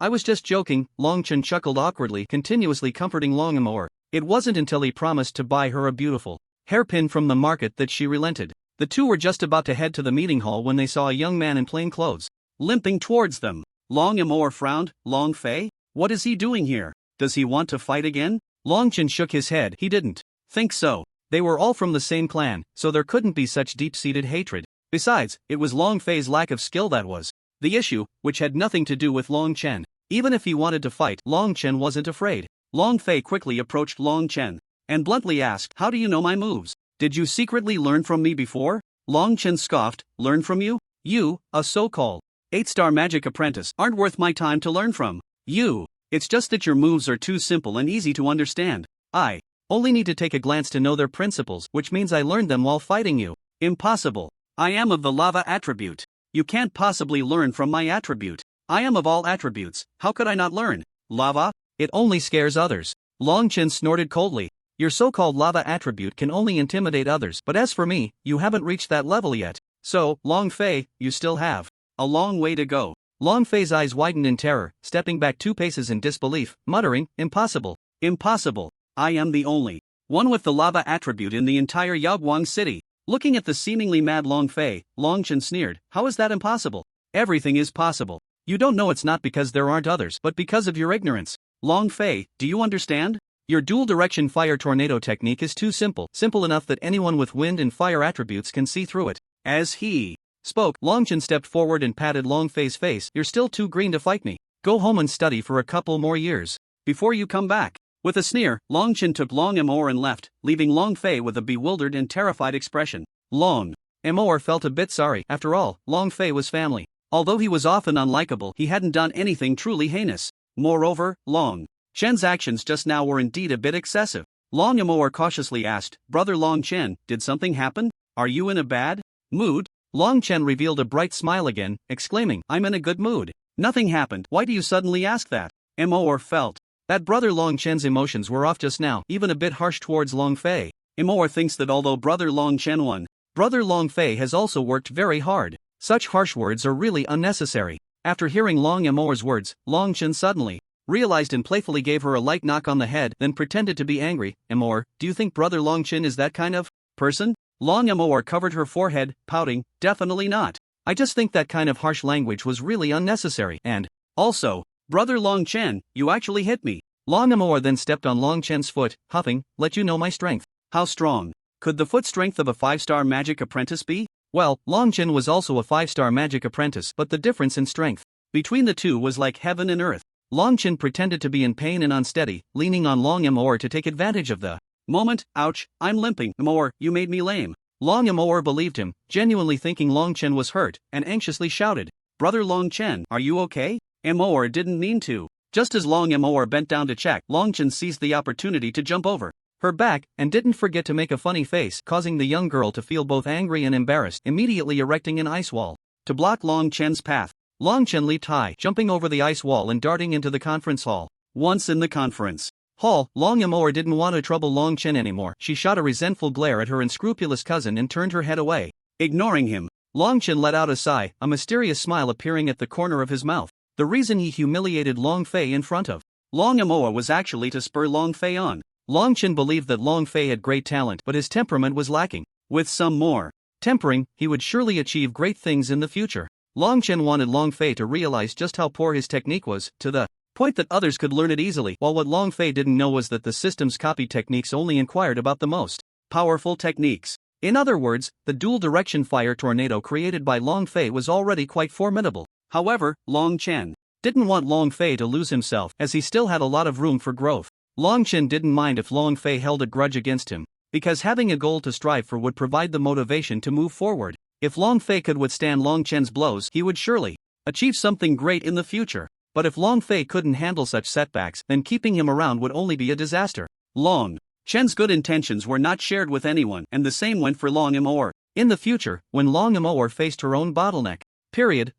I was just joking. Long Qian chuckled awkwardly, continuously comforting Long Amor. It wasn't until he promised to buy her a beautiful hairpin from the market that she relented. The two were just about to head to the meeting hall when they saw a young man in plain clothes limping towards them. Long Amor frowned. Long Fei? What is he doing here? Does he want to fight again? Long Qian shook his head. He didn't think so. They were all from the same clan, so there couldn't be such deep-seated hatred. Besides, it was Long Fei's lack of skill that was the issue, which had nothing to do with Long Qian. Even if he wanted to fight, Long Qian wasn't afraid. Long Fei quickly approached Long Qian and bluntly asked, how do you know my moves? Did you secretly learn from me before? Long Chen scoffed. Learn from you? You, a so-called 8-star magic apprentice, aren't worth my time to learn from. You. It's just that your moves are too simple and easy to understand. I only need to take a glance to know their principles, which means I learned them while fighting you. Impossible. I am of the lava attribute. You can't possibly learn from my attribute. I am of all attributes, how could I not learn? Lava? It only scares others. Long Chen snorted coldly. Your so-called lava attribute can only intimidate others, but as for me, you haven't reached that level yet. So, Long Fei, you still have a long way to go. Long Fei's eyes widened in terror, stepping back 2 paces in disbelief, muttering, impossible. Impossible. I am the only one with the lava attribute in the entire Yaoguang city. Looking at the seemingly mad Long Fei, Long Chen sneered, how is that impossible? Everything is possible. You don't know it's not because there aren't others, but because of your ignorance. Long Fei, do you understand? Your dual-direction fire tornado technique is too simple enough that anyone with wind and fire attributes can see through it. As he spoke, Long Chen stepped forward and patted Long Fei's face. You're still too green to fight me. Go home and study for a couple more years before you come back. With a sneer, Long Chen took Long Amour and left, leaving Long Fei with a bewildered and terrified expression. Long Amour felt a bit sorry. After all, Long Fei was family. Although he was often unlikable, he hadn't done anything truly heinous. Moreover, Long Chen's actions just now were indeed a bit excessive. Long Amour cautiously asked, Brother Long Chen, did something happen? Are you in a bad mood? Long Chen revealed a bright smile again, exclaiming, I'm in a good mood. Nothing happened. Why do you suddenly ask that? Amour felt that Brother Long Chen's emotions were off just now, even a bit harsh towards Long Fei. Amour thinks that although Brother Long Chen won, Brother Long Fei has also worked very hard. Such harsh words are really unnecessary. After hearing Long Amour's words, Long Chen suddenly realized and playfully gave her a light knock on the head, then pretended to be angry. Amour, do you think Brother Long Chen is that kind of person? Long Amour covered her forehead, pouting, definitely not. I just think that kind of harsh language was really unnecessary, and also, Brother Long Chen, you actually hit me. Long Amour then stepped on Long Chen's foot, huffing, let you know my strength. How strong could the foot strength of a 5-star magic apprentice be? Well, Long Chen was also a 5-star magic apprentice, but the difference in strength between the two was like heaven and earth. Long Chen pretended to be in pain and unsteady, leaning on Long Amour to take advantage of the moment. Ouch, I'm limping. Amour, you made me lame. Long Amour believed him, genuinely thinking Long Chen was hurt, and anxiously shouted, Brother Long Chen, are you okay? Amour didn't mean to. Just as Long Amour bent down to check, Long Chen seized the opportunity to jump over her back, and didn't forget to make a funny face, causing the young girl to feel both angry and embarrassed, immediately erecting an ice wall to block Long Chen's path. Long Chen leaped high, jumping over the ice wall and darting into the conference hall. Once in the conference hall, Long Amour didn't want to trouble Long Chen anymore. She shot a resentful glare at her unscrupulous cousin and turned her head away. Ignoring him, Long Chen let out a sigh, a mysterious smile appearing at the corner of his mouth. The reason he humiliated Long Fei in front of Long Amour was actually to spur Long Fei on. Long Chen believed that Long Fei had great talent, but his temperament was lacking. With some more tempering, he would surely achieve great things in the future. Long Chen wanted Long Fei to realize just how poor his technique was, to the point that others could learn it easily, while what Long Fei didn't know was that the system's copy techniques only inquired about the most powerful techniques. In other words, the dual-direction fire tornado created by Long Fei was already quite formidable. However, Long Chen didn't want Long Fei to lose himself, as he still had a lot of room for growth. Long Chen didn't mind if Long Fei held a grudge against him, because having a goal to strive for would provide the motivation to move forward. If Long Fei could withstand Long Chen's blows, he would surely achieve something great in the future. But if Long Fei couldn't handle such setbacks, then keeping him around would only be a disaster. Long Chen's good intentions were not shared with anyone, and the same went for Long Amour. In the future, when Long Amour faced her own bottleneck,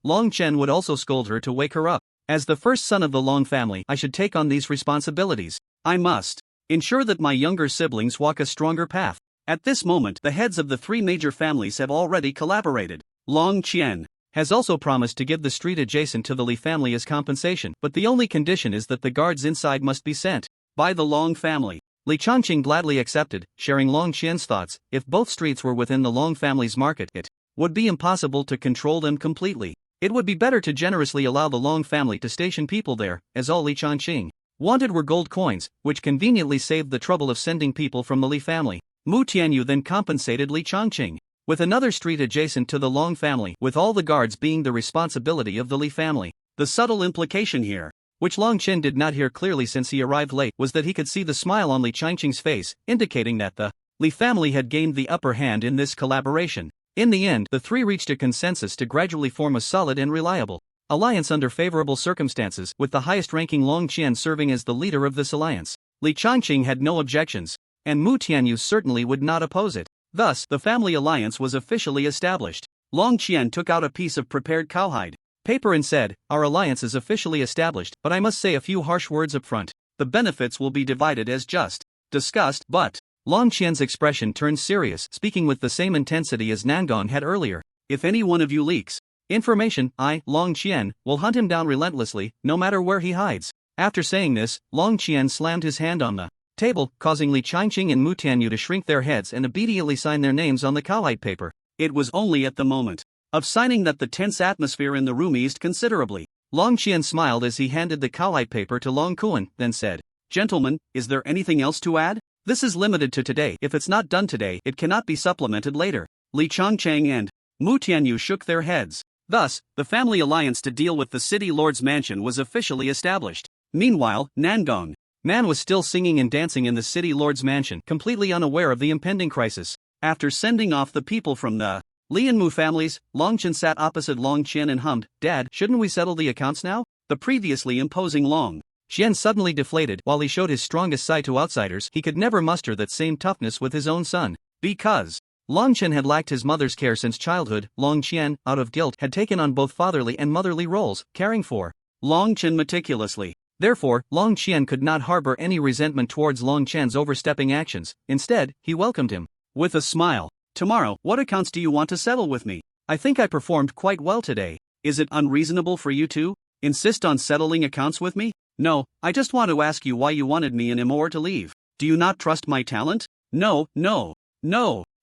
Long Chen would also scold her to wake her up. As the first son of the Long family, I should take on these responsibilities. I must ensure that my younger siblings walk a stronger path. At this moment, the heads of the 3 major families have already collaborated. Long Qian has also promised to give the street adjacent to the Li family as compensation, but the only condition is that the guards inside must be sent by the Long family. Li Changqing gladly accepted, sharing Long Qian's thoughts. If both streets were within the Long family's market, it would be impossible to control them completely. It would be better to generously allow the Long family to station people there, as all Li Changqing wanted were gold coins, which conveniently saved the trouble of sending people from the Li family. Mu Tianyu then compensated Li Changqing with another street adjacent to the Long family, with all the guards being the responsibility of the Li family. The subtle implication here, which Long Chen did not hear clearly since he arrived late, was that he could see the smile on Li Changqing's face, indicating that the Li family had gained the upper hand in this collaboration. In the end, the three reached a consensus to gradually form a solid and reliable alliance under favorable circumstances, with the highest-ranking Long Qian serving as the leader of this alliance. Li Changqing had no objections, and Mu Tianyu certainly would not oppose it. Thus, the family alliance was officially established. Long Qian took out a piece of prepared cowhide paper and said, "Our alliance is officially established, but I must say a few harsh words up front. The benefits will be divided as just discussed, but..." Long Qian's expression turned serious, speaking with the same intensity as Nangon had earlier. "If any one of you leaks information, I, Long Qian, will hunt him down relentlessly, no matter where he hides." After saying this, Long Qian slammed his hand on the table, causing Li Changqing and Mu Tianyu to shrink their heads and obediently sign their names on the cowhide paper. It was only at the moment of signing that the tense atmosphere in the room eased considerably. Long Qian smiled as he handed the cowhide paper to Long Kuan, then said, "Gentlemen, is there anything else to add? This is limited to today. If it's not done today, it cannot be supplemented later." Li Changqing and Mu Tianyu shook their heads. Thus, the family alliance to deal with the city lord's mansion was officially established. Meanwhile, Nangong Man was still singing and dancing in the city lord's mansion, completely unaware of the impending crisis. After sending off the people from the Li and Mu families, Long Qian sat opposite Long Qian and hummed, "Dad, shouldn't we settle the accounts now?" The previously imposing Long Qian suddenly deflated. While he showed his strongest side to outsiders, he could never muster that same toughness with his own son. Because Long Qian had lacked his mother's care since childhood, Long Qian, out of guilt, had taken on both fatherly and motherly roles, caring for Long Qian meticulously. Therefore, Long Qian could not harbor any resentment towards Long Qian's overstepping actions. Instead, he welcomed him with a smile. "Tomorrow, what accounts do you want to settle with me? I think I performed quite well today. Is it unreasonable for you to insist on settling accounts with me?" "No, I just want to ask you why you wanted me and Amor to leave. Do you not trust my talent?" No,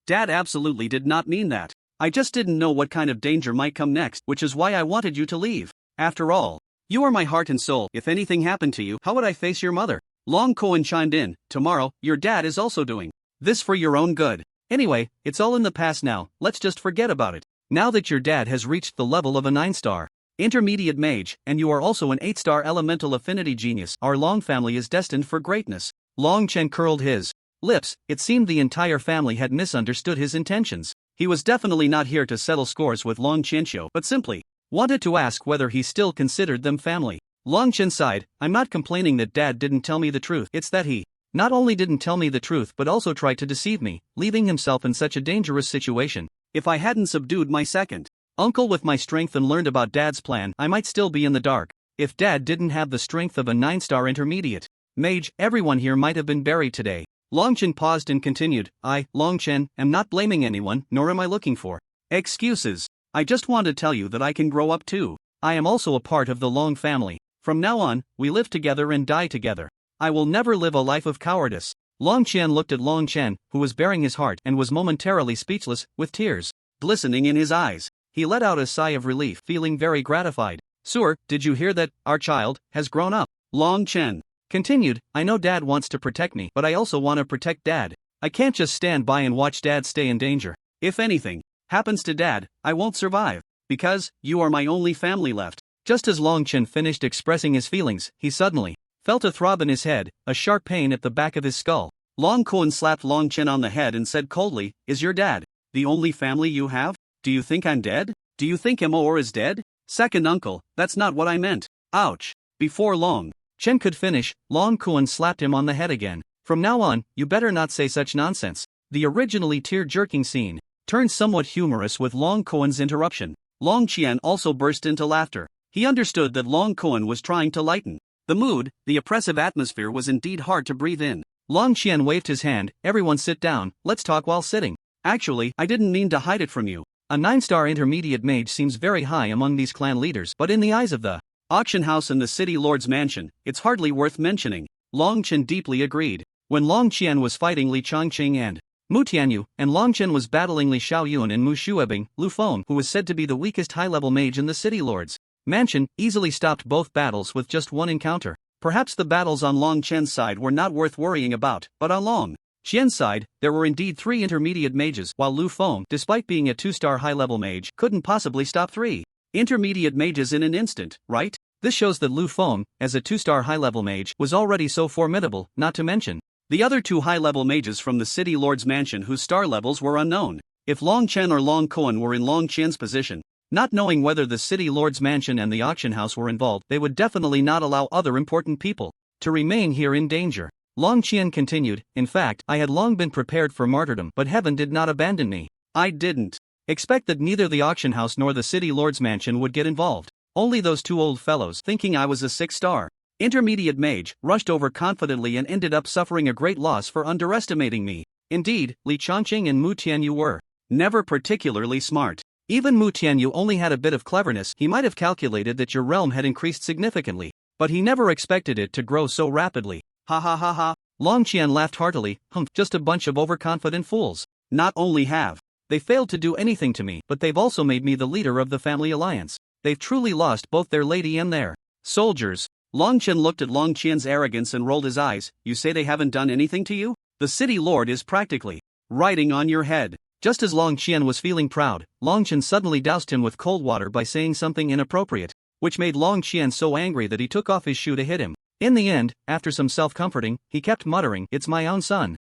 Dad absolutely did not mean that. I just didn't know what kind of danger might come next, which is why I wanted you to leave. After all, you are my heart and soul. If anything happened to you, how would I face your mother?" Long Cohen chimed in, "Tomorrow, your dad is also doing this for your own good. Anyway, it's all in the past now, let's just forget about it. Now that your dad has reached the level of a 9-star intermediate mage, and you are also an 8-star elemental affinity genius, our Long family is destined for greatness." Long Chen curled his lips. It seemed the entire family had misunderstood his intentions. He was definitely not here to settle scores with Long Qianxiu, but simply wanted to ask whether he still considered them family. Long Chen sighed, "I'm not complaining that Dad didn't tell me the truth, it's that he not only didn't tell me the truth but also tried to deceive me, leaving himself in such a dangerous situation. If I hadn't subdued my second uncle with my strength and learned about Dad's plan, I might still be in the dark. If Dad didn't have the strength of a 9-star intermediate mage, everyone here might have been buried today." Long Chen paused and continued, "I, Long Chen, am not blaming anyone, nor am I looking for excuses. I just want to tell you that I can grow up too. I am also a part of the Long family. From now on, we live together and die together. I will never live a life of cowardice." Long Qian looked at Long Chen, who was baring his heart and was momentarily speechless, with tears glistening in his eyes. He let out a sigh of relief, feeling very gratified. "Sir, did you hear that? Our child has grown up." Long Chen continued, "I know Dad wants to protect me, but I also want to protect Dad. I can't just stand by and watch Dad stay in danger. If anything happens to Dad, I won't survive. Because you are my only family left." Just as Long Chen finished expressing his feelings, he suddenly felt a throb in his head, a sharp pain at the back of his skull. Long Kun slapped Long Chen on the head and said coldly, "Is your dad the only family you have? Do you think I'm dead? Do you think Amor is dead?" "Second uncle, that's not what I meant. Ouch." Before Long Chen could finish, Long Kun slapped him on the head again. "From now on, you better not say such nonsense." The originally tear-jerking scene turned somewhat humorous with Long Kuan's interruption. Long Qian also burst into laughter. He understood that Long Kuan was trying to lighten the mood. The oppressive atmosphere was indeed hard to breathe in. Long Qian waved his hand, "Everyone sit down, let's talk while sitting. Actually, I didn't mean to hide it from you. A 9-star intermediate mage seems very high among these clan leaders, but in the eyes of the auction house and the city lord's mansion, it's hardly worth mentioning." Long Chen deeply agreed. When Long Qian was fighting Li Changqing and Mu Tianyu, and Long Chen was battling Li Xiaoyun and Mu Shuebing, Lu Feng, who was said to be the weakest high-level mage in the city lord's mansion, easily stopped both battles with just one encounter. Perhaps the battles on Long Chen's side were not worth worrying about, but on Long Qian's side, there were indeed 3 intermediate mages, while Lu Feng, despite being a 2-star high-level mage, couldn't possibly stop 3 intermediate mages in an instant, right? This shows that Lu Feng, as a 2-star high-level mage, was already so formidable, not to mention the other 2 high-level mages from the city lord's mansion whose star levels were unknown. If Long Chen or Long Kuan were in Long Qian's position, not knowing whether the city lord's mansion and the auction house were involved, they would definitely not allow other important people to remain here in danger. Long Qian continued, in fact, I had long been prepared for martyrdom, but heaven did not abandon me. I didn't expect that neither the auction house nor the city lord's mansion would get involved. Only those two old fellows, thinking I was a 6-star intermediate mage, rushed over confidently and ended up suffering a great loss for underestimating me. Indeed, Li Chongqing and Mu Tianyu were never particularly smart. Even Mu Tianyu only had a bit of cleverness. He might have calculated that your realm had increased significantly, but he never expected it to grow so rapidly. Ha ha ha ha. Long Qian laughed heartily. Just a bunch of overconfident fools. Not only have they failed to do anything to me, but they've also made me the leader of the family alliance. They've truly lost both their lady and their soldiers. Long Chen looked at Long Qian's arrogance and rolled his eyes. You say they haven't done anything to you? The city lord is practically riding on your head. Just as Long Qian was feeling proud, Long Chen suddenly doused him with cold water by saying something inappropriate, which made Long Qian so angry that he took off his shoe to hit him. In the end, after some self-comforting, he kept muttering, "It's my own son,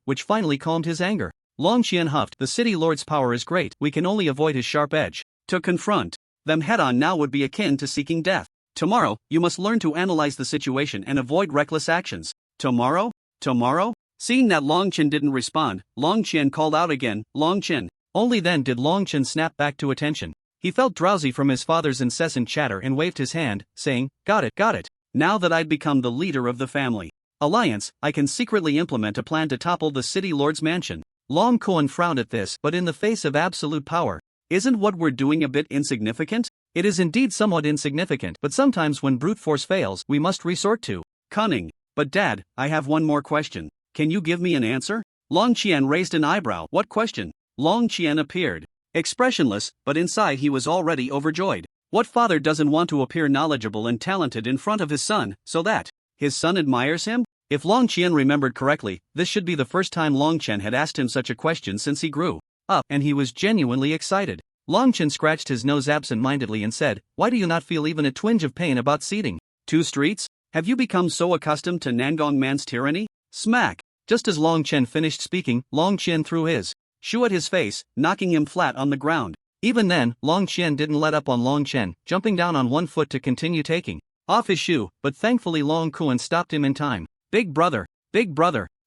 which finally calmed his anger. Long Qian huffed, the city lord's power is great, we can only avoid his sharp edge. To confront them head-on now would be akin to seeking death. Tomorrow, you must learn to analyze the situation and avoid reckless actions. Tomorrow? Tomorrow? Seeing that Long Chen didn't respond, Long Qian called out again, Long Chen. Only then did Long Chen snap back to attention. He felt drowsy from his father's incessant chatter and waved his hand, saying, got it. Now that I'd become the leader of the family alliance, I can secretly implement a plan to topple the city lord's mansion. Long Kuan frowned at this, but in the face of absolute power, isn't what we're doing a bit insignificant? It is indeed somewhat insignificant, but sometimes when brute force fails, we must resort to cunning. But Dad, I have one more question. Can you give me an answer? Long Qian raised an eyebrow. What question? Long Qian appeared expressionless, but inside he was already overjoyed. What father doesn't want to appear knowledgeable and talented in front of his son, so that his son admires him? If Long Qian remembered correctly, this should be the first time Long Chen had asked him such a question since he grew up, and he was genuinely excited. Long Chen scratched his nose absent-mindedly and said, why do you not feel even a twinge of pain about ceding 2 streets? Have you become so accustomed to Nangong man's tyranny? Smack! Just as Long Chen finished speaking, Long Qian threw his shoe at his face, knocking him flat on the ground. Even then, Long Qian didn't let up on Long Chen, jumping down on one foot to continue taking off his shoe, but thankfully Long Kuan stopped him in time. Big brother,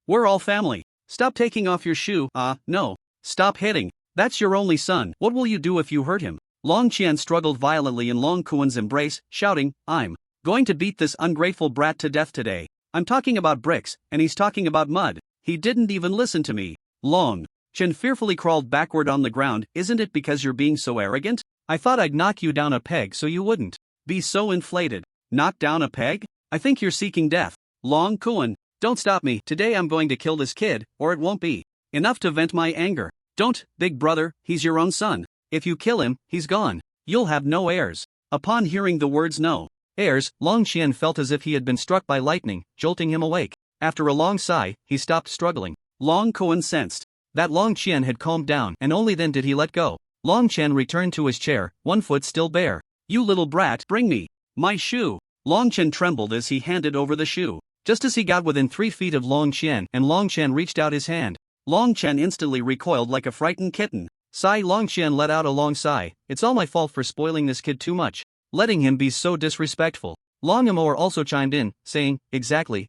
we're all family. Stop taking off your shoe. No. Stop hitting. That's your only son. What will you do if you hurt him? Long Qian struggled violently in Long Kuan's embrace, shouting, I'm going to beat this ungrateful brat to death today. I'm talking about bricks, and he's talking about mud. He didn't even listen to me. Long Chen fearfully crawled backward on the ground. Isn't it because you're being so arrogant? I thought I'd knock you down a peg so you wouldn't be so inflated. Knock down a peg? I think you're seeking death. Long Kuan, don't stop me. Today I'm going to kill this kid, or it won't be enough to vent my anger. Don't, big brother, he's your own son. If you kill him, he's gone. You'll have no heirs. Upon hearing the words no heirs, Long Qian felt as if he had been struck by lightning, jolting him awake. After a long sigh, he stopped struggling. Long Kuan sensed that Long Qian had calmed down, and only then did he let go. Long Qian returned to his chair, one foot still bare. You little brat, bring me my shoe. Long Qian trembled as he handed over the shoe. Just as he got within 3 feet of Long Qian, and Long Qian reached out his hand, Long Qian instantly recoiled like a frightened kitten. Sigh. Long Qian let out a long sigh. It's all my fault for spoiling this kid too much, letting him be so disrespectful. Long Amour also chimed in, saying, exactly,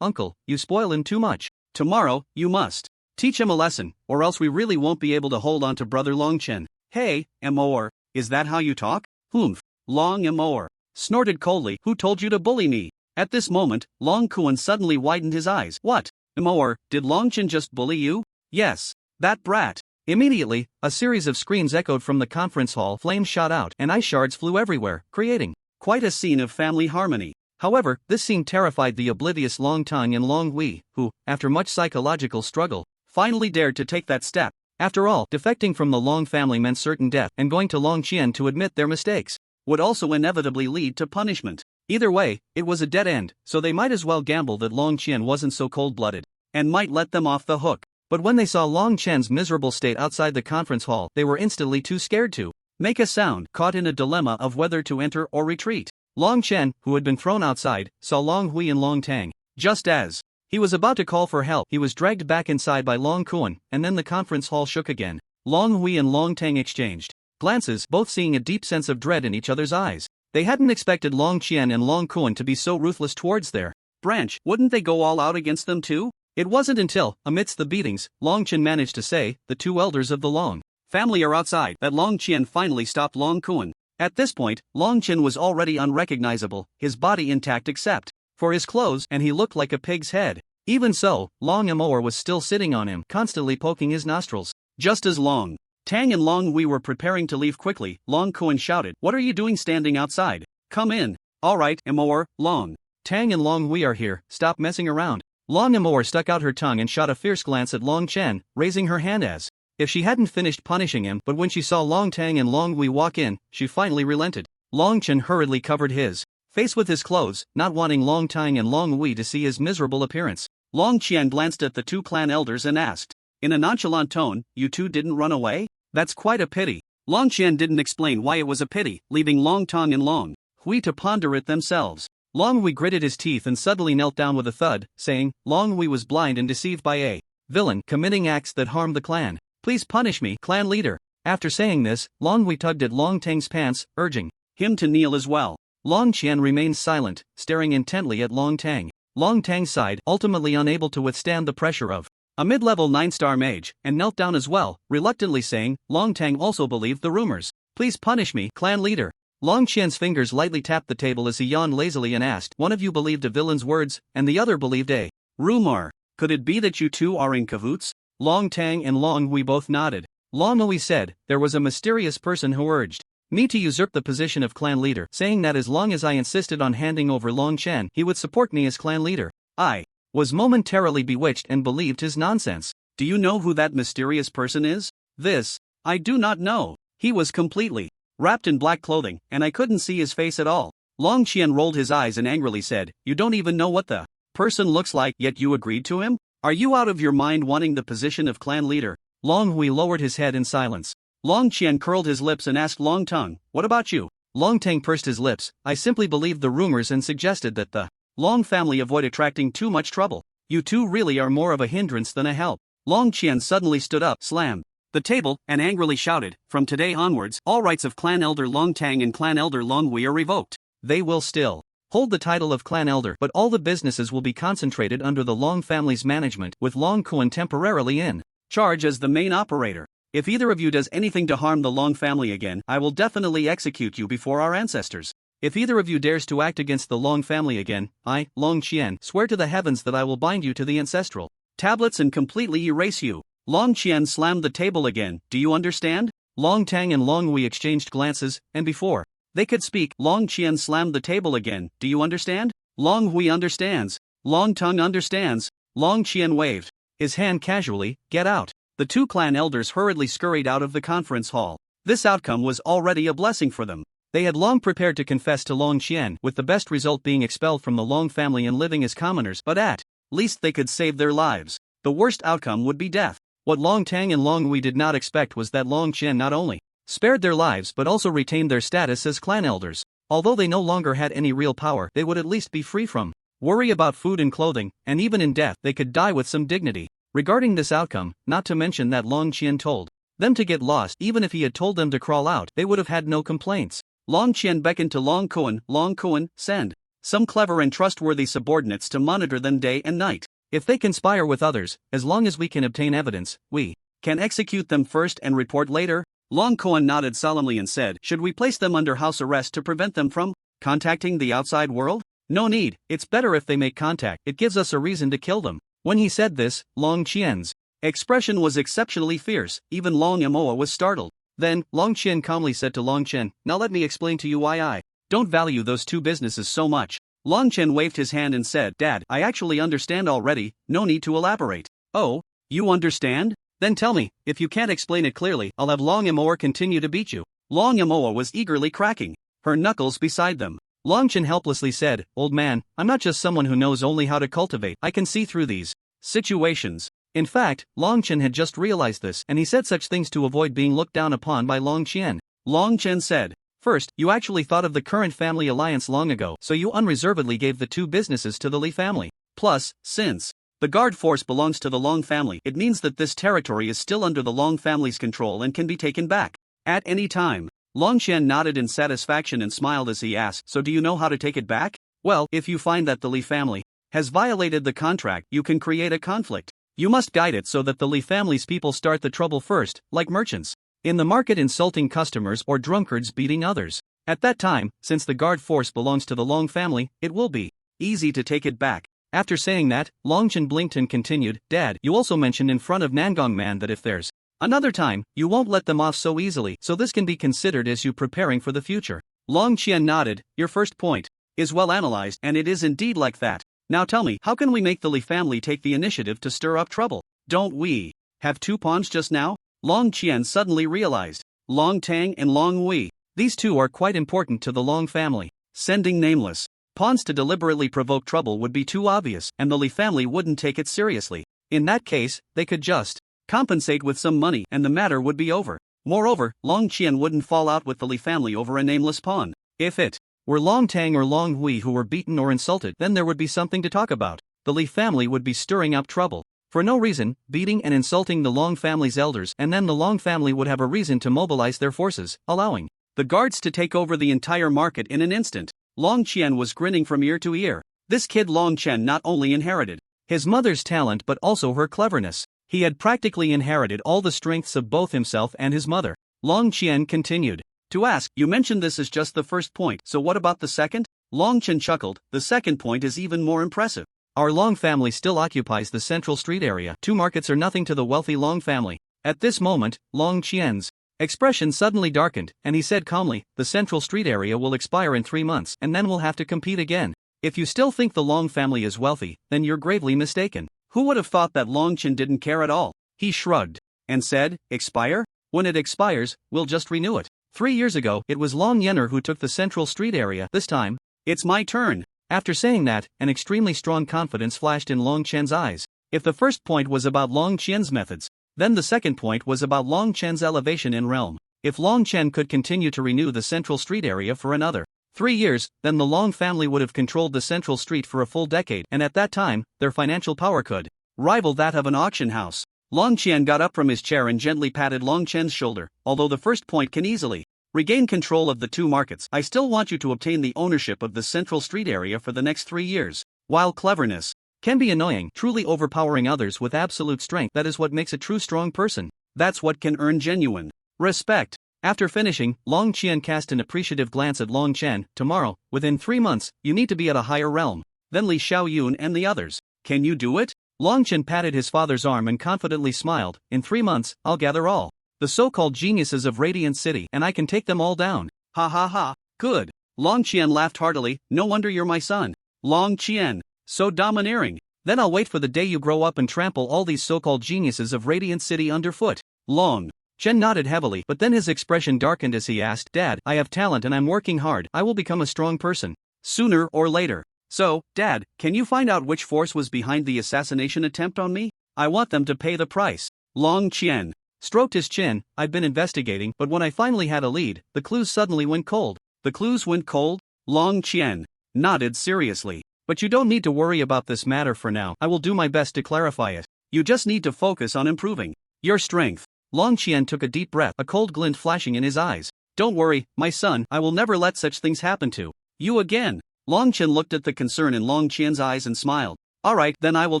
uncle, you spoil him too much. Tomorrow, you must teach him a lesson, or else we really won't be able to hold on to brother Long Chen. Hey, Amour, is that how you talk? Humph. Long Amour snorted coldly. Who told you to bully me? At this moment, Long Kuan suddenly widened his eyes. What? Amour, did Long Chen just bully you? Yes, that brat. Immediately, a series of screams echoed from the conference hall. Flames shot out, and ice shards flew everywhere, creating quite a scene of family harmony. However, this scene terrified the oblivious Long Tang and Long Hui, who, after much psychological struggle, finally dared to take that step. After all, defecting from the Long family meant certain death, and going to Long Qian to admit their mistakes would also inevitably lead to punishment. Either way, it was a dead end, so they might as well gamble that Long Qian wasn't so cold-blooded, and might let them off the hook. But when they saw Long Chen's miserable state outside the conference hall, they were instantly too scared to make a sound, caught in a dilemma of whether to enter or retreat. Long Chen, who had been thrown outside, saw Long Hui and Long Tang just as He was about to call for help. He was dragged back inside by Long Kuan, and then the conference hall shook again. Long Hui and Long Tang exchanged glances, both seeing a deep sense of dread in each other's eyes. They hadn't expected Long Qian and Long Kuan to be so ruthless towards their branch. Wouldn't they go all out against them too? It wasn't until, amidst the beatings, Long Qian managed to say, "The two elders of the Long family are outside," that Long Qian finally stopped Long Kuan. At this point, Long Qian was already unrecognizable, his body intact except for his clothes, and he looked like a pig's head. Even so, Long Amour was still sitting on him, constantly poking his nostrils. Just as Long Tang and Long Hui were preparing to leave quickly, Long Kuan shouted, "What are you doing standing outside? Come in." "Alright, Amour, Long Tang and Long Hui are here, stop messing around." Long Amour stuck out her tongue and shot a fierce glance at Long Chen, raising her hand as if she hadn't finished punishing him, but when she saw Long Tang and Long Hui walk in, she finally relented. Long Chen hurriedly covered his face with his clothes, not wanting Long Tang and Long Hui to see his miserable appearance. Long Qian glanced at the two clan elders and asked, in a nonchalant tone, "You two didn't run away? That's quite a pity." Long Qian didn't explain why it was a pity, leaving Long Tang and Long Hui to ponder it themselves. Long Hui gritted his teeth and suddenly knelt down with a thud, saying, "Long Hui was blind and deceived by a villain committing acts that harmed the clan. Please punish me, clan leader." After saying this, Long Hui tugged at Long Tang's pants, urging him to kneel as well. Long Qian remained silent, staring intently at Long Tang. Long Tang sighed, ultimately unable to withstand the pressure of a mid-level 9-star mage, and knelt down as well, reluctantly saying, Long Tang also believed the rumors. "Please punish me, clan leader." Long Qian's fingers lightly tapped the table as he yawned lazily and asked, "One of you believed a villain's words, and the other believed a rumor. Could it be that you two are in cahoots?" Long Tang and Long Hui both nodded. Long Hui said, "There was a mysterious person who urged me to usurp the position of clan leader, saying that as long as I insisted on handing over Long Chen, he would support me as clan leader. I was momentarily bewitched and believed his nonsense." "Do you know who that mysterious person is?" "This, I do not know. He was completely wrapped in black clothing, and I couldn't see his face at all." Long Qian rolled his eyes and angrily said, "You don't even know what the person looks like, yet you agreed to him? Are you out of your mind wanting the position of clan leader?" Long Hui lowered his head in silence. Long Qian curled his lips and asked Long Tang, "What about you?" Long Tang pursed his lips. "I simply believed the rumors and suggested that the Long family avoid attracting too much trouble. You two really are more of a hindrance than a help." Long Qian suddenly stood up, slammed the table, and angrily shouted, "From today onwards, all rights of clan elder Long Tang and clan elder Long Hui are revoked. They will still hold the title of clan elder, but all the businesses will be concentrated under the Long family's management, with Long Kuan temporarily in charge as the main operator. If either of you does anything to harm the Long family again, I will definitely execute you before our ancestors. If either of you dares to act against the Long family again, I, Long Qian, swear to the heavens that I will bind you to the ancestral tablets and completely erase you." Long Qian slammed the table again. "Do you understand?" Long Tang and Long Hui exchanged glances, and before they could speak, Long Qian slammed the table again. "Do you understand?" Long Hui understands. Long Tang understands. Long Qian waved his hand casually. "Get out." The two clan elders hurriedly scurried out of the conference hall. This outcome was already a blessing for them. They had long prepared to confess to Long Qian, with the best result being expelled from the Long family and living as commoners, but at least they could save their lives. The worst outcome would be death. What Long Tang and Long Hui did not expect was that Long Qian not only spared their lives but also retained their status as clan elders. Although they no longer had any real power, they would at least be free from worry about food and clothing, and even in death they could die with some dignity. Regarding this outcome, not to mention that Long Qian told them to get lost, even if he had told them to crawl out, they would have had no complaints. Long Qian beckoned to Long Kuan. "Long Kuan, send some clever and trustworthy subordinates to monitor them day and night. If they conspire with others, as long as we can obtain evidence, we can execute them first and report later." Long Kuan nodded solemnly and said, "Should we place them under house arrest to prevent them from contacting the outside world?" "No need, it's better if they make contact, it gives us a reason to kill them." When he said this, Long Qian's expression was exceptionally fierce. Even Long Amoa was startled. Then, Long Qian calmly said to Long Chen, "Now let me explain to you why I don't value those two businesses so much." Long Chen waved his hand and said, "Dad, I actually understand already, no need to elaborate." "Oh, you understand? Then tell me. If you can't explain it clearly, I'll have Long Amoa continue to beat you." Long Amoa was eagerly cracking her knuckles beside them. Long Chen helplessly said, "Old man, I'm not just someone who knows only how to cultivate. I can see through these situations." In fact, Long Chen had just realized this, and he said such things to avoid being looked down upon by Long Qian. Long Chen said, "First, you actually thought of the current family alliance long ago, so you unreservedly gave the two businesses to the Li family. Plus, since the guard force belongs to the Long family, it means that this territory is still under the Long family's control and can be taken back at any time. Long Chen nodded in satisfaction and smiled as he asked, "So do you know how to take it back?" "Well, if you find that the Li family has violated the contract, you can create a conflict. You must guide it so that the Li family's people start the trouble first, like merchants in the market insulting customers or drunkards beating others. At that time, since the guard force belongs to the Long family, it will be easy to take it back." After saying that, Long Chen blinked and continued, "Dad, you also mentioned in front of Nangong Man that if there's another time, you won't let them off so easily, so this can be considered as you preparing for the future." Long Qian nodded. "Your first point is well analyzed, and it is indeed like that. Now tell me, how can we make the Li family take the initiative to stir up trouble? Don't we have two pawns just now?" Long Qian suddenly realized. Long Tang and Long Wei. These two are quite important to the Long family. Sending nameless pawns to deliberately provoke trouble would be too obvious, and the Li family wouldn't take it seriously. In that case, they could just compensate with some money and the matter would be over. Moreover, Long Qian wouldn't fall out with the Li family over a nameless pawn. If it were Long Tang or Long Hui who were beaten or insulted, then there would be something to talk about. The Li family would be stirring up trouble for no reason, beating and insulting the Long family's elders, and then the Long family would have a reason to mobilize their forces, allowing the guards to take over the entire market in an instant. Long Qian was grinning from ear to ear. This kid Long Chen not only inherited his mother's talent but also her cleverness. He had practically inherited all the strengths of both himself and his mother. Long Qian continued to ask, "You mentioned this is just the first point, so what about the second?" Long Chen chuckled. "The second point is even more impressive. Our Long family still occupies the central street area. Two markets are nothing to the wealthy Long family." At this moment, Long Qian's expression suddenly darkened, and he said calmly, "The central street area will expire in 3 months, and then we'll have to compete again. If you still think the Long family is wealthy, then you're gravely mistaken." Who would have thought that Long Chen didn't care at all? He shrugged and said, "Expire? When it expires, we'll just renew it. 3 years ago, it was Long Yener who took the central street area. This time, it's my turn." After saying that, an extremely strong confidence flashed in Long Chen's eyes. If the first point was about Long Qian's methods, then the second point was about Long Chen's elevation in realm. If Long Chen could continue to renew the central street area for another 3 years, then the Long family would have controlled the central street for a full decade, and at that time, their financial power could rival that of an auction house. Long Qian got up from his chair and gently patted Long Chen's shoulder. "Although the first point can easily regain control of the two markets, I still want you to obtain the ownership of the central street area for the next 3 years. While cleverness can be annoying, truly overpowering others with absolute strength, that is what makes a true strong person. That's what can earn genuine respect." After finishing, Long Qian cast an appreciative glance at Long Chen. "Tomorrow, within 3 months, you need to be at a higher realm than Li Xiaoyun and the others. Can you do it?" Long Chen patted his father's arm and confidently smiled. "In 3 months, I'll gather all the so-called geniuses of Radiant City, and I can take them all down." "Ha ha ha, good." Long Qian laughed heartily. "No wonder you're my son, Long Qian. So domineering. Then I'll wait for the day you grow up and trample all these so-called geniuses of Radiant City underfoot." Long Chen nodded heavily, but then his expression darkened as he asked, "Dad, I have talent and I'm working hard. I will become a strong person sooner or later. So, Dad, can you find out which force was behind the assassination attempt on me? I want them to pay the price." Long Qian stroked his chin. "I've been investigating, but when I finally had a lead, the clues suddenly went cold." "The clues went cold?" Long Qian nodded seriously. "But you don't need to worry about this matter for now. I will do my best to clarify it. You just need to focus on improving your strength." Long Qian took a deep breath, a cold glint flashing in his eyes. "Don't worry, my son, I will never let such things happen to you again." Long Chen looked at the concern in Long Qian's eyes and smiled. "All right, then I will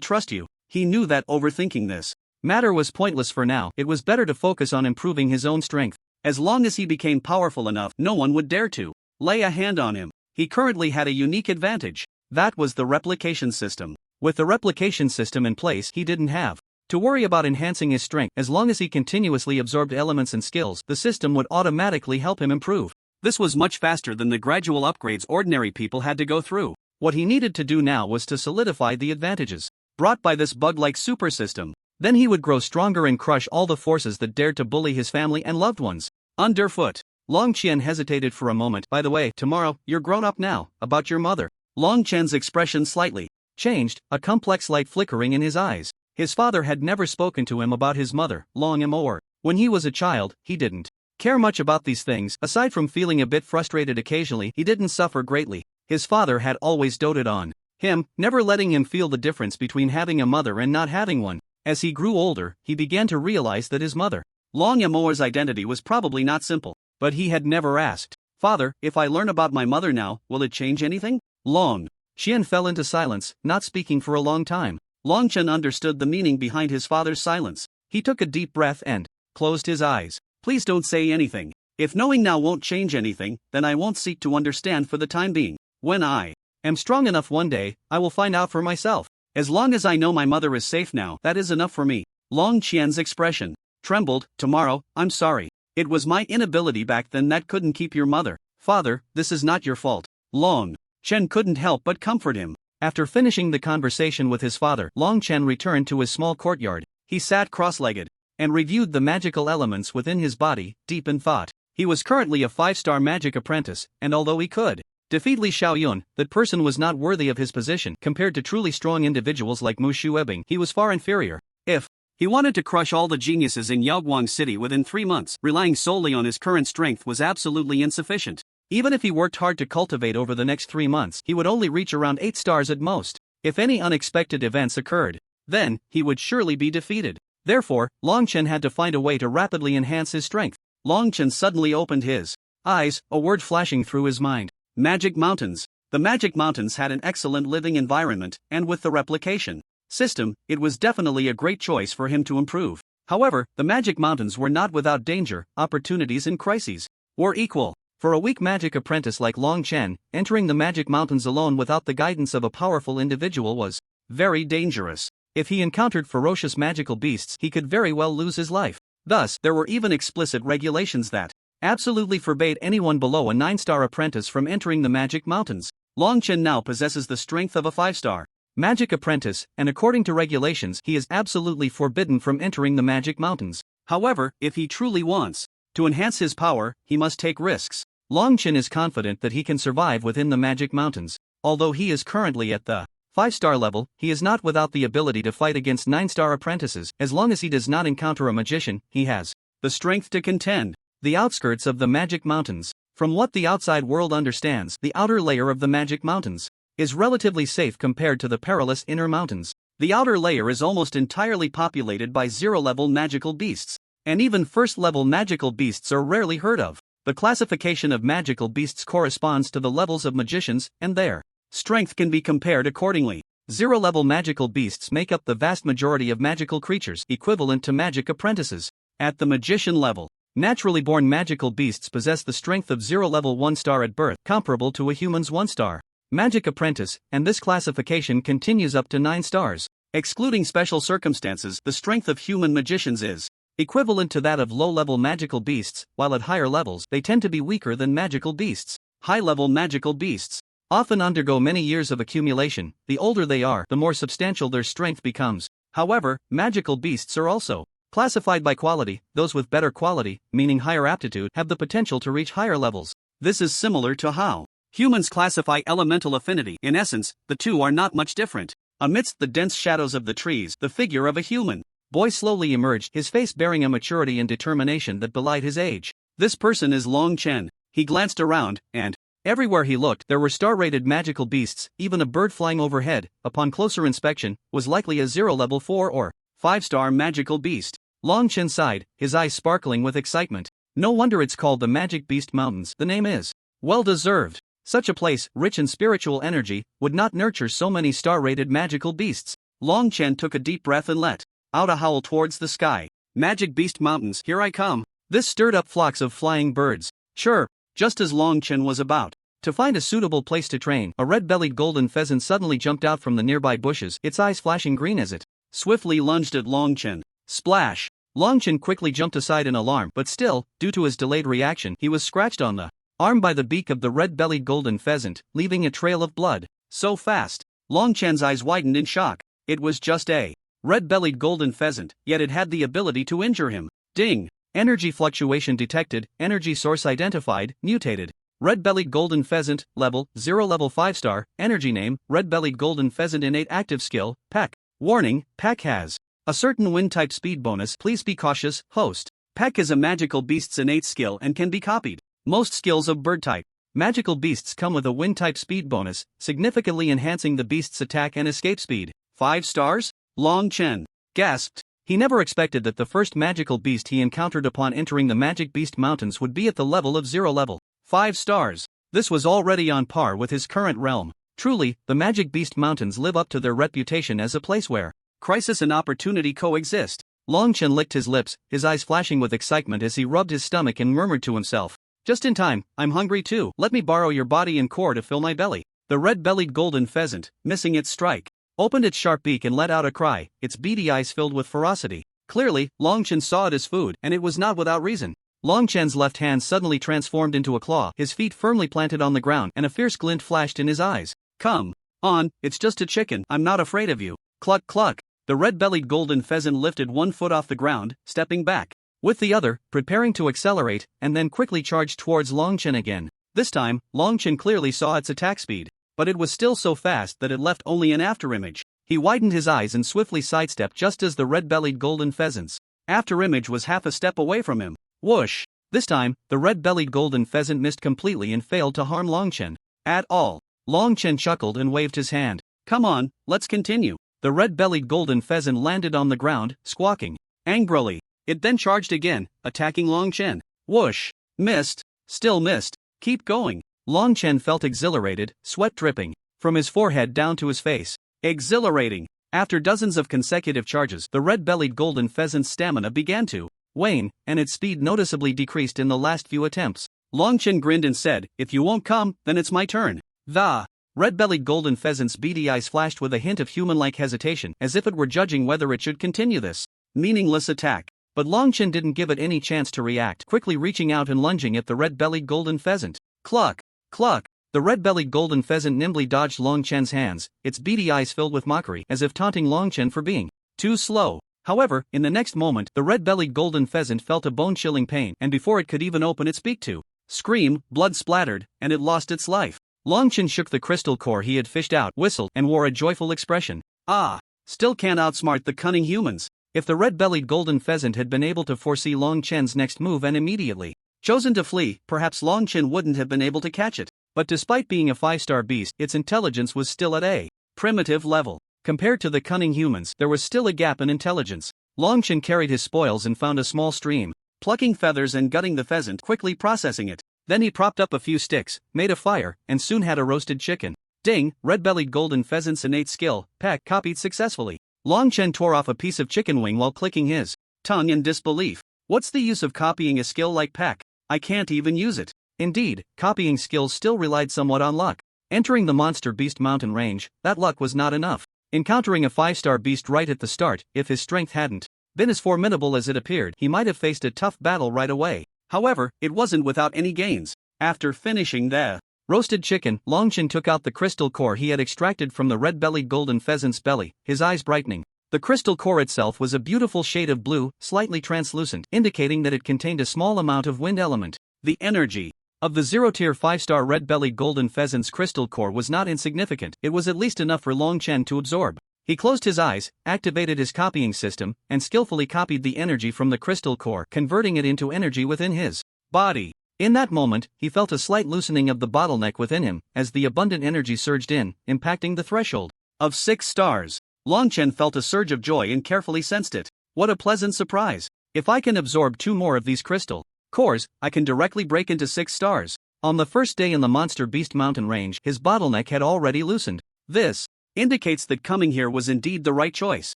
trust you." He knew that overthinking this matter was pointless for now. It was better to focus on improving his own strength. As long as he became powerful enough, no one would dare to lay a hand on him. He currently had a unique advantage. That was the replication system. With the replication system in place, he didn't have to worry about enhancing his strength. As long as he continuously absorbed elements and skills, the system would automatically help him improve. This was much faster than the gradual upgrades ordinary people had to go through. What he needed to do now was to solidify the advantages brought by this bug-like super system. Then he would grow stronger and crush all the forces that dared to bully his family and loved ones underfoot. Long Qian hesitated for a moment. "By the way, tomorrow, you're grown up now. About your mother." Long Chen's expression slightly changed, a complex light flickering in his eyes. His father had never spoken to him about his mother, Long Amor. When he was a child, he didn't care much about these things. Aside from feeling a bit frustrated occasionally, he didn't suffer greatly. His father had always doted on him, never letting him feel the difference between having a mother and not having one. As he grew older, he began to realize that his mother, Long Yamoa's identity was probably not simple, but he had never asked, "Father, if I learn about my mother now, will it change anything?" Long Qian fell into silence, not speaking for a long time. Long Chen understood the meaning behind his father's silence. He took a deep breath and closed his eyes. "Please don't say anything. If knowing now won't change anything, then I won't seek to understand for the time being. When I am strong enough one day, I will find out for myself. As long as I know my mother is safe now, that is enough for me." Long Qian's expression trembled. "Tomorrow, I'm sorry. It was my inability back then that couldn't keep your mother. Father, this is not your fault." Long Chen couldn't help but comfort him. After finishing the conversation with his father, Long Chen returned to his small courtyard. He sat cross-legged and reviewed the magical elements within his body, deep in thought. He was currently a 5-star magic apprentice, and although he could defeat Li Xiaoyun, that person was not worthy of his position. Compared to truly strong individuals like Mu Shuebing, he was far inferior. If he wanted to crush all the geniuses in Yaoguang City within 3 months, relying solely on his current strength was absolutely insufficient. Even if he worked hard to cultivate over the next 3 months, he would only reach around 8 stars at most. If any unexpected events occurred, then he would surely be defeated. Therefore, Long Chen had to find a way to rapidly enhance his strength. Long Chen suddenly opened his eyes, a word flashing through his mind. Magic Mountains. The Magic Mountains had an excellent living environment, and with the replication system, it was definitely a great choice for him to improve. However, the Magic Mountains were not without danger. Opportunities and crises were equal. For a weak magic apprentice like Long Chen, entering the Magic Mountains alone without the guidance of a powerful individual was very dangerous. If he encountered ferocious magical beasts, he could very well lose his life. Thus, there were even explicit regulations that absolutely forbade anyone below a 9-star apprentice from entering the Magic Mountains. Long Chen now possesses the strength of a 5-star magic apprentice, and according to regulations, he is absolutely forbidden from entering the Magic Mountains. However, if he truly wants to enhance his power, he must take risks. Long Chen is confident that he can survive within the Magic Mountains. Although he is currently at the 5-star level, he is not without the ability to fight against 9-star apprentices. As long as he does not encounter a magician, he has the strength to contend. The outskirts of the Magic Mountains. From what the outside world understands, the outer layer of the Magic Mountains is relatively safe compared to the perilous inner mountains. The outer layer is almost entirely populated by 0-level magical beasts, and even 1st-level magical beasts are rarely heard of. The classification of magical beasts corresponds to the levels of magicians, and their strength can be compared accordingly. 0-level magical beasts make up the vast majority of magical creatures, equivalent to magic apprentices. At the magician level, naturally born magical beasts possess the strength of 0-level 1-star at birth, comparable to a human's 1-star magic apprentice, and this classification continues up to 9 stars. Excluding special circumstances, the strength of human magicians is equivalent to that of low-level magical beasts, while at higher levels, they tend to be weaker than magical beasts. High-level magical beasts often undergo many years of accumulation. The older they are, the more substantial their strength becomes. However, magical beasts are also classified by quality. Those with better quality, meaning higher aptitude, have the potential to reach higher levels. This is similar to how humans classify elemental affinity. In essence, the two are not much different. Amidst the dense shadows of the trees, the figure of a human boy slowly emerged, his face bearing a maturity and determination that belied his age. This person is Long Chen. He glanced around, and everywhere he looked, there were star-rated magical beasts. Even a bird flying overhead, upon closer inspection, was likely a 0-level 4 or 5-star magical beast. Long Chen sighed, his eyes sparkling with excitement. No wonder it's called the Magic Beast Mountains. The name is well-deserved. Such a place, rich in spiritual energy, would not nurture so many star-rated magical beasts. Long Chen took a deep breath and let out a howl towards the sky. Magic Beast Mountains, here I come. This stirred up flocks of flying birds. Sure, just as Long Chen was about to find a suitable place to train, a red-bellied golden pheasant suddenly jumped out from the nearby bushes, its eyes flashing green as it swiftly lunged at Long Chen. Splash! Long Chen quickly jumped aside in alarm, but still, due to his delayed reaction, he was scratched on the arm by the beak of the red-bellied golden pheasant, leaving a trail of blood. So fast! Long Chen's eyes widened in shock. It was just a red-bellied golden pheasant, yet it had the ability to injure him. Ding! Energy fluctuation detected, energy source identified, mutated. Red-bellied golden pheasant, level 0, level 5-star, energy name, red-bellied golden pheasant, innate active skill, Peck. Warning, Peck has a certain wind-type speed bonus. Please be cautious, host. Peck is a magical beast's innate skill and can be copied. Most skills of bird-type Magical beasts come with a wind-type speed bonus, significantly enhancing the beast's attack and escape speed. 5 stars? Long Chen gasped. He never expected that the first magical beast he encountered upon entering the Magic Beast Mountains would be at the level of 0 level. 5 stars. This was already on par with his current realm. Truly, the Magic Beast Mountains live up to their reputation as a place where crisis and opportunity coexist. Long Chen licked his lips, his eyes flashing with excitement as he rubbed his stomach and murmured to himself, "Just in time, I'm hungry too. Let me borrow your body and core to fill my belly." The red-bellied golden pheasant, missing its strike, opened its sharp beak and let out a cry, its beady eyes filled with ferocity. Clearly, Long Chen saw it as food, and it was not without reason. Long Chen's left hand suddenly transformed into a claw, his feet firmly planted on the ground, and a fierce glint flashed in his eyes. "Come on, it's just a chicken, I'm not afraid of you." Cluck cluck. The red-bellied golden pheasant lifted one foot off the ground, stepping back, with the other, preparing to accelerate, and then quickly charged towards Long Chen again. This time, Long Chen clearly saw its attack speed, but it was still so fast that it left only an afterimage. He widened his eyes and swiftly sidestepped just as the red-bellied golden pheasant's afterimage was half a step away from him. Whoosh! This time, the red-bellied golden pheasant missed completely and failed to harm Long Chen at all. Long Chen chuckled and waved his hand. "Come on, let's continue." The red-bellied golden pheasant landed on the ground, squawking angrily. It then charged again, attacking Long Chen. Whoosh! Missed. Still missed. Keep going. Long Chen felt exhilarated, sweat dripping from his forehead down to his face. Exhilarating. After dozens of consecutive charges, the red-bellied golden pheasant's stamina began to wane, and its speed noticeably decreased in the last few attempts. Long Chen grinned and said, "If you won't come, then it's my turn." The red-bellied golden pheasant's beady eyes flashed with a hint of human-like hesitation, as if it were judging whether it should continue this meaningless attack. But Long Chen didn't give it any chance to react, quickly reaching out and lunging at the red-bellied golden pheasant. Cluck! Cluck! The red-bellied golden pheasant nimbly dodged Long Chen's hands, its beady eyes filled with mockery, as if taunting Long Chen for being too slow. However, in the next moment, the red-bellied golden pheasant felt a bone-chilling pain, and before it could even open its beak to scream, blood splattered, and it lost its life. Long Chen shook the crystal core he had fished out, whistled, and wore a joyful expression. "Ah! Still can't outsmart the cunning humans." If the red-bellied golden pheasant had been able to foresee Long Chen's next move and immediately chosen to flee, perhaps Long Chen wouldn't have been able to catch it. But despite being a 5-star beast, its intelligence was still at a primitive level. Compared to the cunning humans, there was still a gap in intelligence. Long Chen carried his spoils and found a small stream, plucking feathers and gutting the pheasant, quickly processing it. Then he propped up a few sticks, made a fire, and soon had a roasted chicken. Ding! Red-bellied golden pheasant's innate skill, peck, copied successfully. Long Chen tore off a piece of chicken wing while clicking his tongue in disbelief. What's the use of copying a skill like peck? I can't even use it. Indeed, copying skills still relied somewhat on luck. Entering the Monster Beast Mountain range, that luck was not enough. Encountering a 5-star beast right at the start, if his strength hadn't been as formidable as it appeared, he might have faced a tough battle right away. However, it wasn't without any gains. After finishing the roasted chicken, Long Chen took out the crystal core he had extracted from the red-bellied golden pheasant's belly, his eyes brightening. The crystal core itself was a beautiful shade of blue, slightly translucent, indicating that it contained a small amount of wind element. The energy of the 0-tier 5-star red-bellied golden pheasant's crystal core was not insignificant. It was at least enough for Long Chen to absorb. He closed his eyes, activated his copying system, and skillfully copied the energy from the crystal core, converting it into energy within his body. In that moment, he felt a slight loosening of the bottleneck within him, as the abundant energy surged in, impacting the threshold of 6 stars. Long Chen felt a surge of joy and carefully sensed it. What a pleasant surprise! If I can absorb 2 more of these crystal cores, I can directly break into 6 stars. On the first day in the Monster Beast Mountain range, his bottleneck had already loosened. This indicates that coming here was indeed the right choice.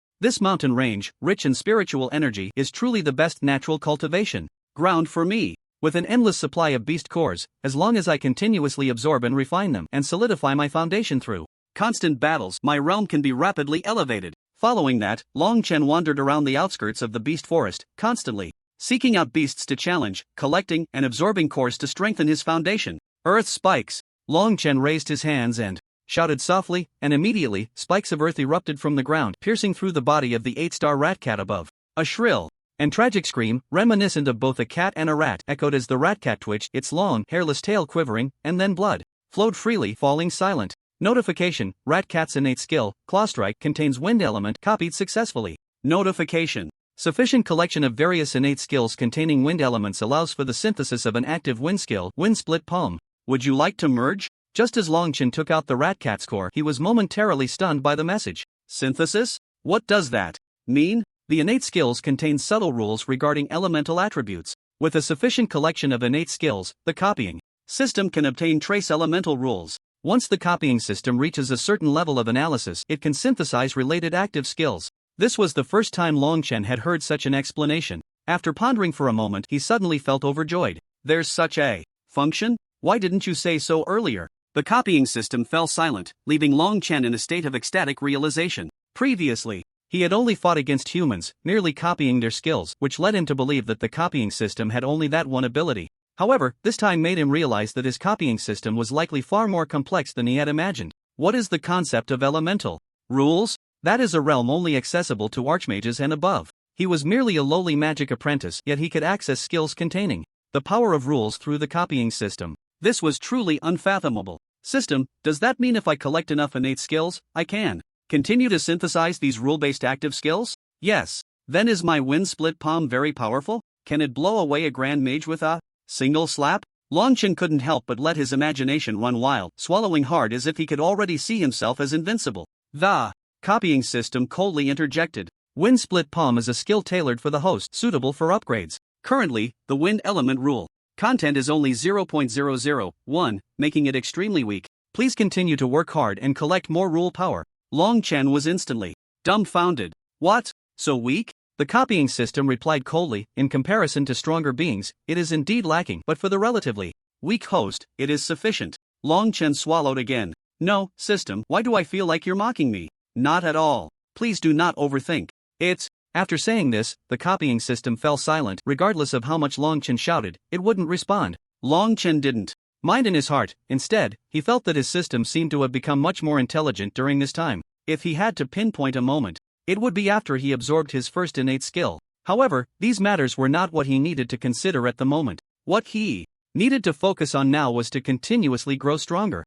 This mountain range, rich in spiritual energy, is truly the best natural cultivation ground for me. With an endless supply of beast cores, as long as I continuously absorb and refine them and solidify my foundation through constant battles, my realm can be rapidly elevated. Following that, Long Chen wandered around the outskirts of the beast forest, constantly seeking out beasts to challenge, collecting and absorbing cores to strengthen his foundation. Earth spikes! Long Chen raised his hands and shouted softly, and immediately, spikes of earth erupted from the ground, piercing through the body of the 8-star rat cat above. A shrill and tragic scream, reminiscent of both a cat and a rat, echoed as the rat cat twitched, its long, hairless tail quivering, and then blood flowed freely, falling silent. Notification: Rat cat's innate skill, Claw Strike, contains wind element, copied successfully. Notification: sufficient collection of various innate skills containing wind elements allows for the synthesis of an active wind skill, Wind Split Palm. Would you like to merge? Just as Longchen took out the Ratcat's core, he was momentarily stunned by the message. Synthesis? What does that mean? The innate skills contain subtle rules regarding elemental attributes. With a sufficient collection of innate skills, the copying system can obtain trace elemental rules. Once the copying system reaches a certain level of analysis, it can synthesize related active skills. This was the first time Longchen had heard such an explanation. After pondering for a moment, he suddenly felt overjoyed. There's such a function? Why didn't you say so earlier? The copying system fell silent, leaving Longchen in a state of ecstatic realization. Previously, he had only fought against humans, merely copying their skills, which led him to believe that the copying system had only that one ability. However, this time made him realize that his copying system was likely far more complex than he had imagined. What is the concept of elemental rules? That is a realm only accessible to archmages and above. He was merely a lowly magic apprentice, yet he could access skills containing the power of rules through the copying system. This was truly unfathomable. System, does that mean if I collect enough innate skills, I can continue to synthesize these rule-based active skills? Yes. Then is my wind split palm very powerful? Can it blow away a grand mage with a single slap? Longchen couldn't help but let his imagination run wild, swallowing hard as if he could already see himself as invincible. The copying system coldly interjected. Wind split palm is a skill tailored for the host, suitable for upgrades. Currently, the wind element rule content is only 0.001, making it extremely weak. Please continue to work hard and collect more rule power. Longchen was instantly dumbfounded. What? So weak? The copying system replied coldly, in comparison to stronger beings, it is indeed lacking, but for the relatively weak host, it is sufficient. Longchen swallowed again. No, system, why do I feel like you're mocking me? Not at all. Please do not overthink. It's. After saying this, the copying system fell silent. Regardless of how much Longchen shouted, it wouldn't respond. Longchen didn't mind in his heart. Instead, he felt that his system seemed to have become much more intelligent during this time. If he had to pinpoint a moment, it would be after he absorbed his first innate skill. However, these matters were not what he needed to consider at the moment. What he needed to focus on now was to continuously grow stronger,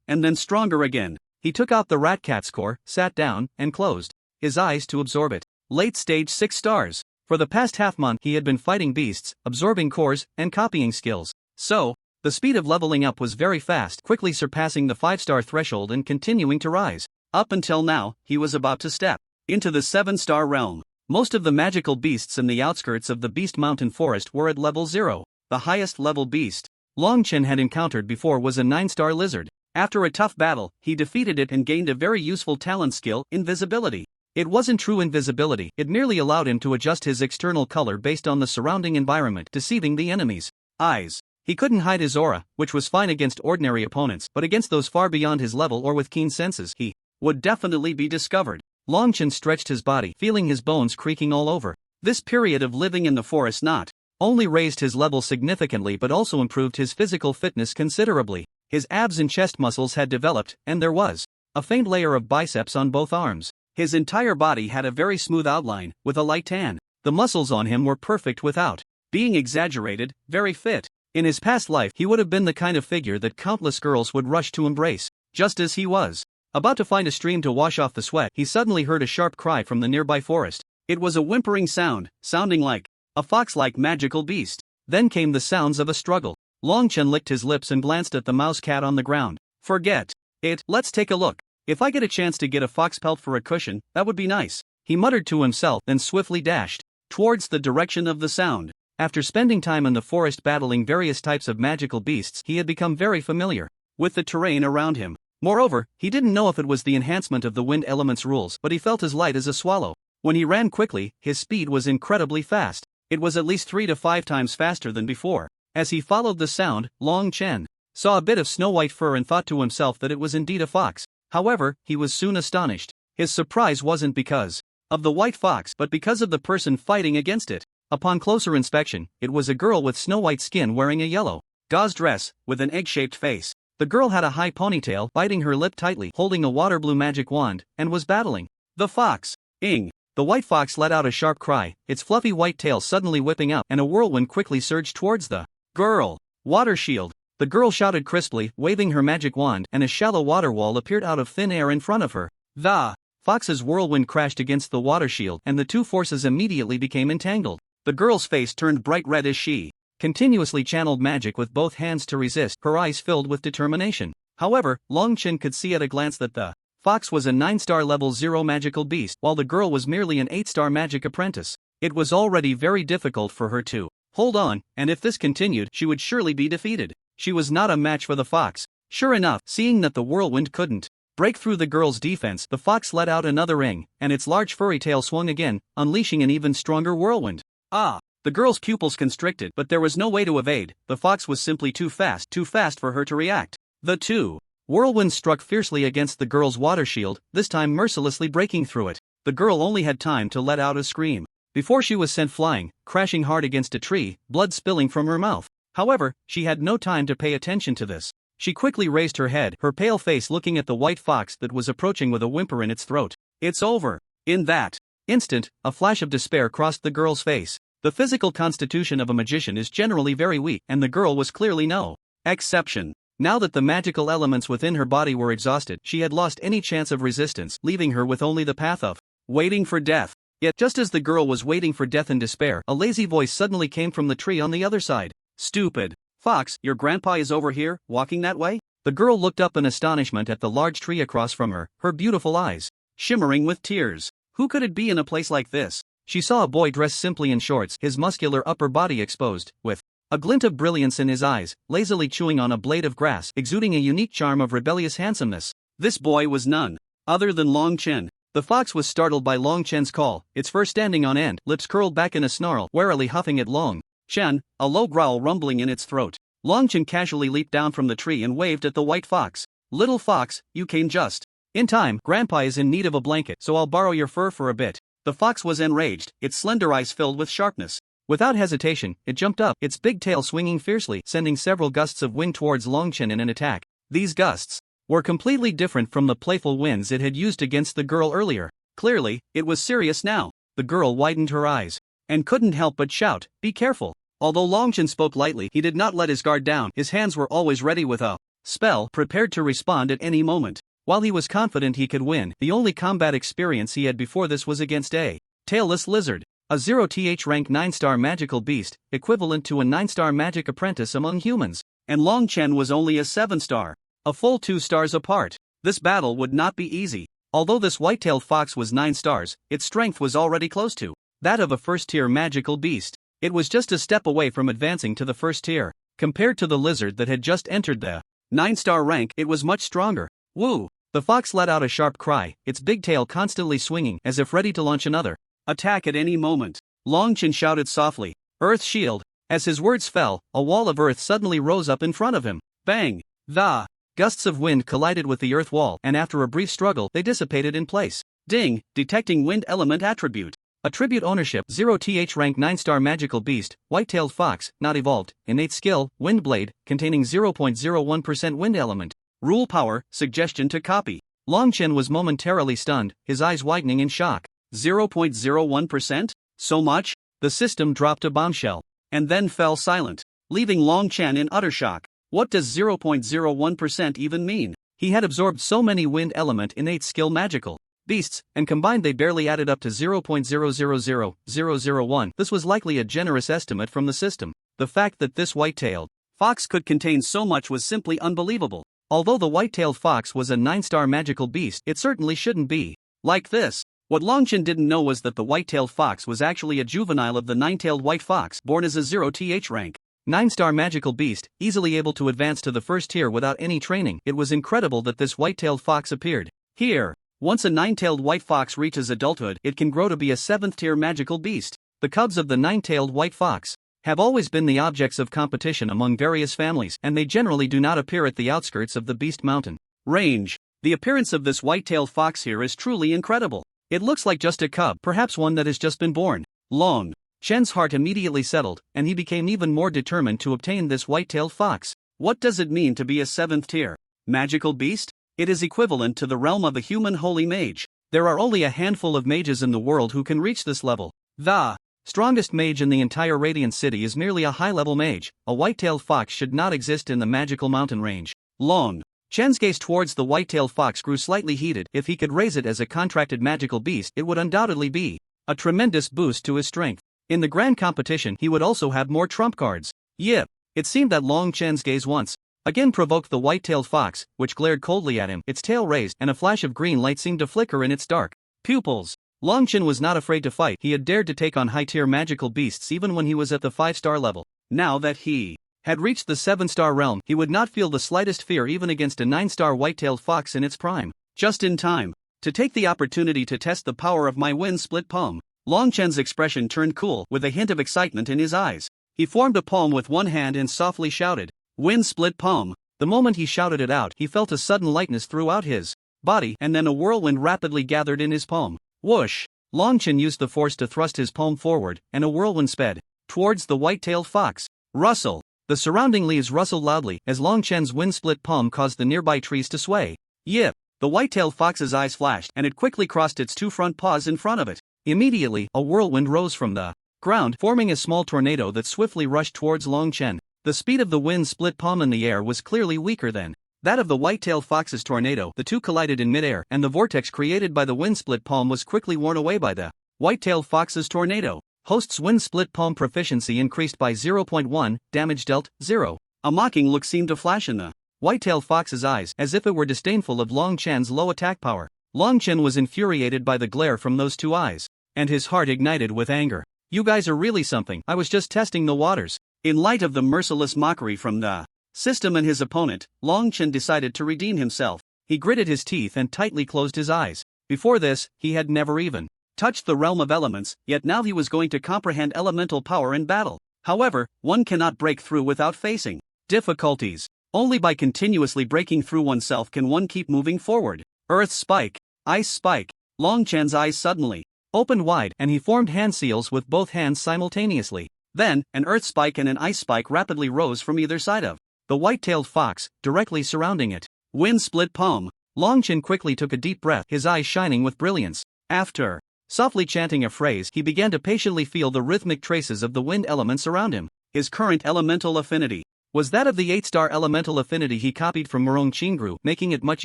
and then stronger again. He took out the Ratcat's core, sat down, and closed his eyes to absorb it. Late stage 6 stars. For the past half month he had been fighting beasts, absorbing cores, and copying skills. So, the speed of leveling up was very fast, quickly surpassing the 5-star threshold and continuing to rise. Up until now, he was about to step into the 7-star realm. Most of the magical beasts in the outskirts of the Beast Mountain Forest were at level 0. The highest level beast Longchen had encountered before was a 9-star lizard. After a tough battle, he defeated it and gained a very useful talent skill, invisibility. It wasn't true invisibility, it merely allowed him to adjust his external color based on the surrounding environment, deceiving the enemy's eyes. He couldn't hide his aura, which was fine against ordinary opponents, but against those far beyond his level or with keen senses, he would definitely be discovered. Longchen stretched his body, feeling his bones creaking all over. This period of living in the forest not only raised his level significantly but also improved his physical fitness considerably. His abs and chest muscles had developed, and there was a faint layer of biceps on both arms. His entire body had a very smooth outline, with a light tan. The muscles on him were perfect without being exaggerated, very fit. In his past life he would have been the kind of figure that countless girls would rush to embrace. Just as he was about to find a stream to wash off the sweat, he suddenly heard a sharp cry from the nearby forest. It was a whimpering sound, sounding like a fox-like magical beast. Then came the sounds of a struggle. Longchen licked his lips and glanced at the mouse cat on the ground. Forget it, let's take a look. If I get a chance to get a fox pelt for a cushion, that would be nice. He muttered to himself, then swiftly dashed towards the direction of the sound. After spending time in the forest battling various types of magical beasts, he had become very familiar with the terrain around him. Moreover, he didn't know if it was the enhancement of the wind element's rules, but he felt as light as a swallow. When he ran quickly, his speed was incredibly fast. It was at least 3 to 5 times faster than before. As he followed the sound, Longchen saw a bit of snow-white fur and thought to himself that it was indeed a fox. However, he was soon astonished. His surprise wasn't because of the white fox, but because of the person fighting against it. Upon closer inspection, it was a girl with snow-white skin wearing a yellow gauze dress, with an egg-shaped face. The girl had a high ponytail, biting her lip tightly, holding a water blue magic wand, and was battling the fox. Ing! The white fox let out a sharp cry, its fluffy white tail suddenly whipping out, and a whirlwind quickly surged towards the girl. Water shield! The girl shouted crisply, waving her magic wand, and a shallow water wall appeared out of thin air in front of her. The fox's whirlwind crashed against the water shield, and the two forces immediately became entangled. The girl's face turned bright red as she continuously channeled magic with both hands to resist, her eyes filled with determination. However, Long Chen could see at a glance that the fox was a 9-star level 0 magical beast, while the girl was merely an 8-star magic apprentice. It was already very difficult for her to hold on, and if this continued, she would surely be defeated. She was not a match for the fox. Sure enough, seeing that the whirlwind couldn't break through the girl's defense, the fox let out another ring, and its large furry tail swung again, unleashing an even stronger whirlwind. Ah! The girl's pupils constricted, but there was no way to evade. The fox was simply too fast for her to react. The two whirlwinds struck fiercely against the girl's water shield, this time mercilessly breaking through it. The girl only had time to let out a scream before she was sent flying, crashing hard against a tree, blood spilling from her mouth. However, she had no time to pay attention to this. She quickly raised her head, her pale face looking at the white fox that was approaching with a whimper in its throat. It's over. In that instant, a flash of despair crossed the girl's face. The physical constitution of a magician is generally very weak, and the girl was clearly no exception. Now that the magical elements within her body were exhausted, she had lost any chance of resistance, leaving her with only the path of waiting for death. Yet, just as the girl was waiting for death in despair, a lazy voice suddenly came from the tree on the other side. Stupid fox, your grandpa is over here, walking that way? The girl looked up in astonishment at the large tree across from her, her beautiful eyes shimmering with tears. Who could it be in a place like this? She saw a boy dressed simply in shorts, his muscular upper body exposed, with a glint of brilliance in his eyes, lazily chewing on a blade of grass, exuding a unique charm of rebellious handsomeness. This boy was none other than Long Chen. The fox was startled by Long Chen's call, its fur standing on end, lips curled back in a snarl, warily huffing at Long Chen, a low growl rumbling in its throat. Long Chen casually leaped down from the tree and waved at the white fox. Little fox, you came just in time. Grandpa is in need of a blanket, so I'll borrow your fur for a bit. The fox was enraged, its slender eyes filled with sharpness. Without hesitation, it jumped up, its big tail swinging fiercely, sending several gusts of wind towards Long Chen in an attack. These gusts were completely different from the playful winds it had used against the girl earlier. Clearly, it was serious now. The girl widened her eyes and couldn't help but shout, "Be careful!" Although Long Chen spoke lightly, he did not let his guard down. His hands were always ready with a spell, prepared to respond at any moment. While he was confident he could win, the only combat experience he had before this was against a tailless lizard, a 0th rank 9-star magical beast, equivalent to a 9-star magic apprentice among humans. And Long Chen was only a 7-star, a full 2 stars apart. This battle would not be easy. Although this white-tailed fox was 9 stars, its strength was already close to that of a first-tier magical beast. It was just a step away from advancing to the first tier. Compared to the lizard that had just entered the 9-star rank, it was much stronger. Woo! The fox let out a sharp cry, its big tail constantly swinging as if ready to launch another attack at any moment. Long Chen shouted softly, "Earth Shield!" As his words fell, a wall of earth suddenly rose up in front of him. Bang! The gusts of wind collided with the earth wall, and after a brief struggle, they dissipated in place. Ding! Detecting wind element attribute. Attribute ownership 0th rank 9-star magical beast, white-tailed fox, not evolved, innate skill, wind blade, containing 0.01% wind element. Rule power, suggestion to copy. Long Chen was momentarily stunned, his eyes widening in shock. 0.01%? So much? The system dropped a bombshell, and then fell silent, leaving Long Chen in utter shock. What does 0.01% even mean? He had absorbed so many wind element innate skill magical beasts, and combined they barely added up to 0.000001. This was likely a generous estimate from the system. The fact that this white-tailed fox could contain so much was simply unbelievable. Although the white-tailed fox was a 9-star magical beast, it certainly shouldn't be like this. What Long Chen didn't know was that the white-tailed fox was actually a juvenile of the 9-tailed white fox, born as a 0th rank 9-star magical beast, easily able to advance to the first tier without any training. It was incredible that this white-tailed fox appeared here. Once a 9-tailed white fox reaches adulthood, it can grow to be a 7th-tier magical beast. The cubs of the 9-tailed white fox have always been the objects of competition among various families, and they generally do not appear at the outskirts of the Beast Mountain range. The appearance of this white-tailed fox here is truly incredible. It looks like just a cub, perhaps one that has just been born. Long Chen's heart immediately settled, and he became even more determined to obtain this white-tailed fox. What does it mean to be a 7th-tier magical beast? It is equivalent to the realm of a human holy mage. There are only a handful of mages in the world who can reach this level. The strongest mage in the entire Radiant City is merely a high-level mage. A white-tailed fox should not exist in the magical mountain range. Long Chen's gaze towards the white-tailed fox grew slightly heated. If he could raise it as a contracted magical beast, it would undoubtedly be a tremendous boost to his strength. In the grand competition, he would also have more trump cards. Yip. It seemed that Long Chen's gaze once again provoked the white-tailed fox, which glared coldly at him, its tail raised, and a flash of green light seemed to flicker in its dark pupils. Long Chen was not afraid to fight. He had dared to take on high-tier magical beasts even when he was at the 5-star level. Now that he had reached the 7-star realm, he would not feel the slightest fear even against a 9-star white-tailed fox in its prime. Just in time to take the opportunity to test the power of my wind-split palm. Long Chen's expression turned cool, with a hint of excitement in his eyes. He formed a palm with one hand and softly shouted, "Wind-split palm." The moment he shouted it out, he felt a sudden lightness throughout his body, and then a whirlwind rapidly gathered in his palm. Whoosh! Long Chen used the force to thrust his palm forward, and a whirlwind sped towards the white-tailed fox. Rustle! The surrounding leaves rustled loudly as Long Chen's wind-split palm caused the nearby trees to sway. Yip! The white-tailed fox's eyes flashed, and it quickly crossed its 2 front paws in front of it. Immediately, a whirlwind rose from the ground, forming a small tornado that swiftly rushed towards Long Chen. The speed of the wind-split palm in the air was clearly weaker than that of the white-tailed fox's tornado. The two collided in midair, and the vortex created by the wind-split palm was quickly worn away by the white-tailed fox's tornado. Host's wind-split palm proficiency increased by 0.1, damage dealt, 0. A mocking look seemed to flash in the white-tailed fox's eyes, as if it were disdainful of Long Chen's low attack power. Long Chen was infuriated by the glare from those two eyes, and his heart ignited with anger. "You guys are really something. I was just testing the waters." In light of the merciless mockery from the system and his opponent, Long Chen decided to redeem himself. He gritted his teeth and tightly closed his eyes. Before this, he had never even touched the realm of elements, yet now he was going to comprehend elemental power in battle. However, one cannot break through without facing difficulties. Only by continuously breaking through oneself can one keep moving forward. Earth Spike, Ice Spike. Long Chen's eyes suddenly opened wide, and he formed hand seals with both hands simultaneously. Then, an Earth Spike and an Ice Spike rapidly rose from either side of the white-tailed fox, directly surrounding it. Wind-split palm. Long Chen quickly took a deep breath, his eyes shining with brilliance. After softly chanting a phrase, he began to patiently feel the rhythmic traces of the wind elements around him. His current elemental affinity was that of the 8-star elemental affinity he copied from Murong Qingru, making it much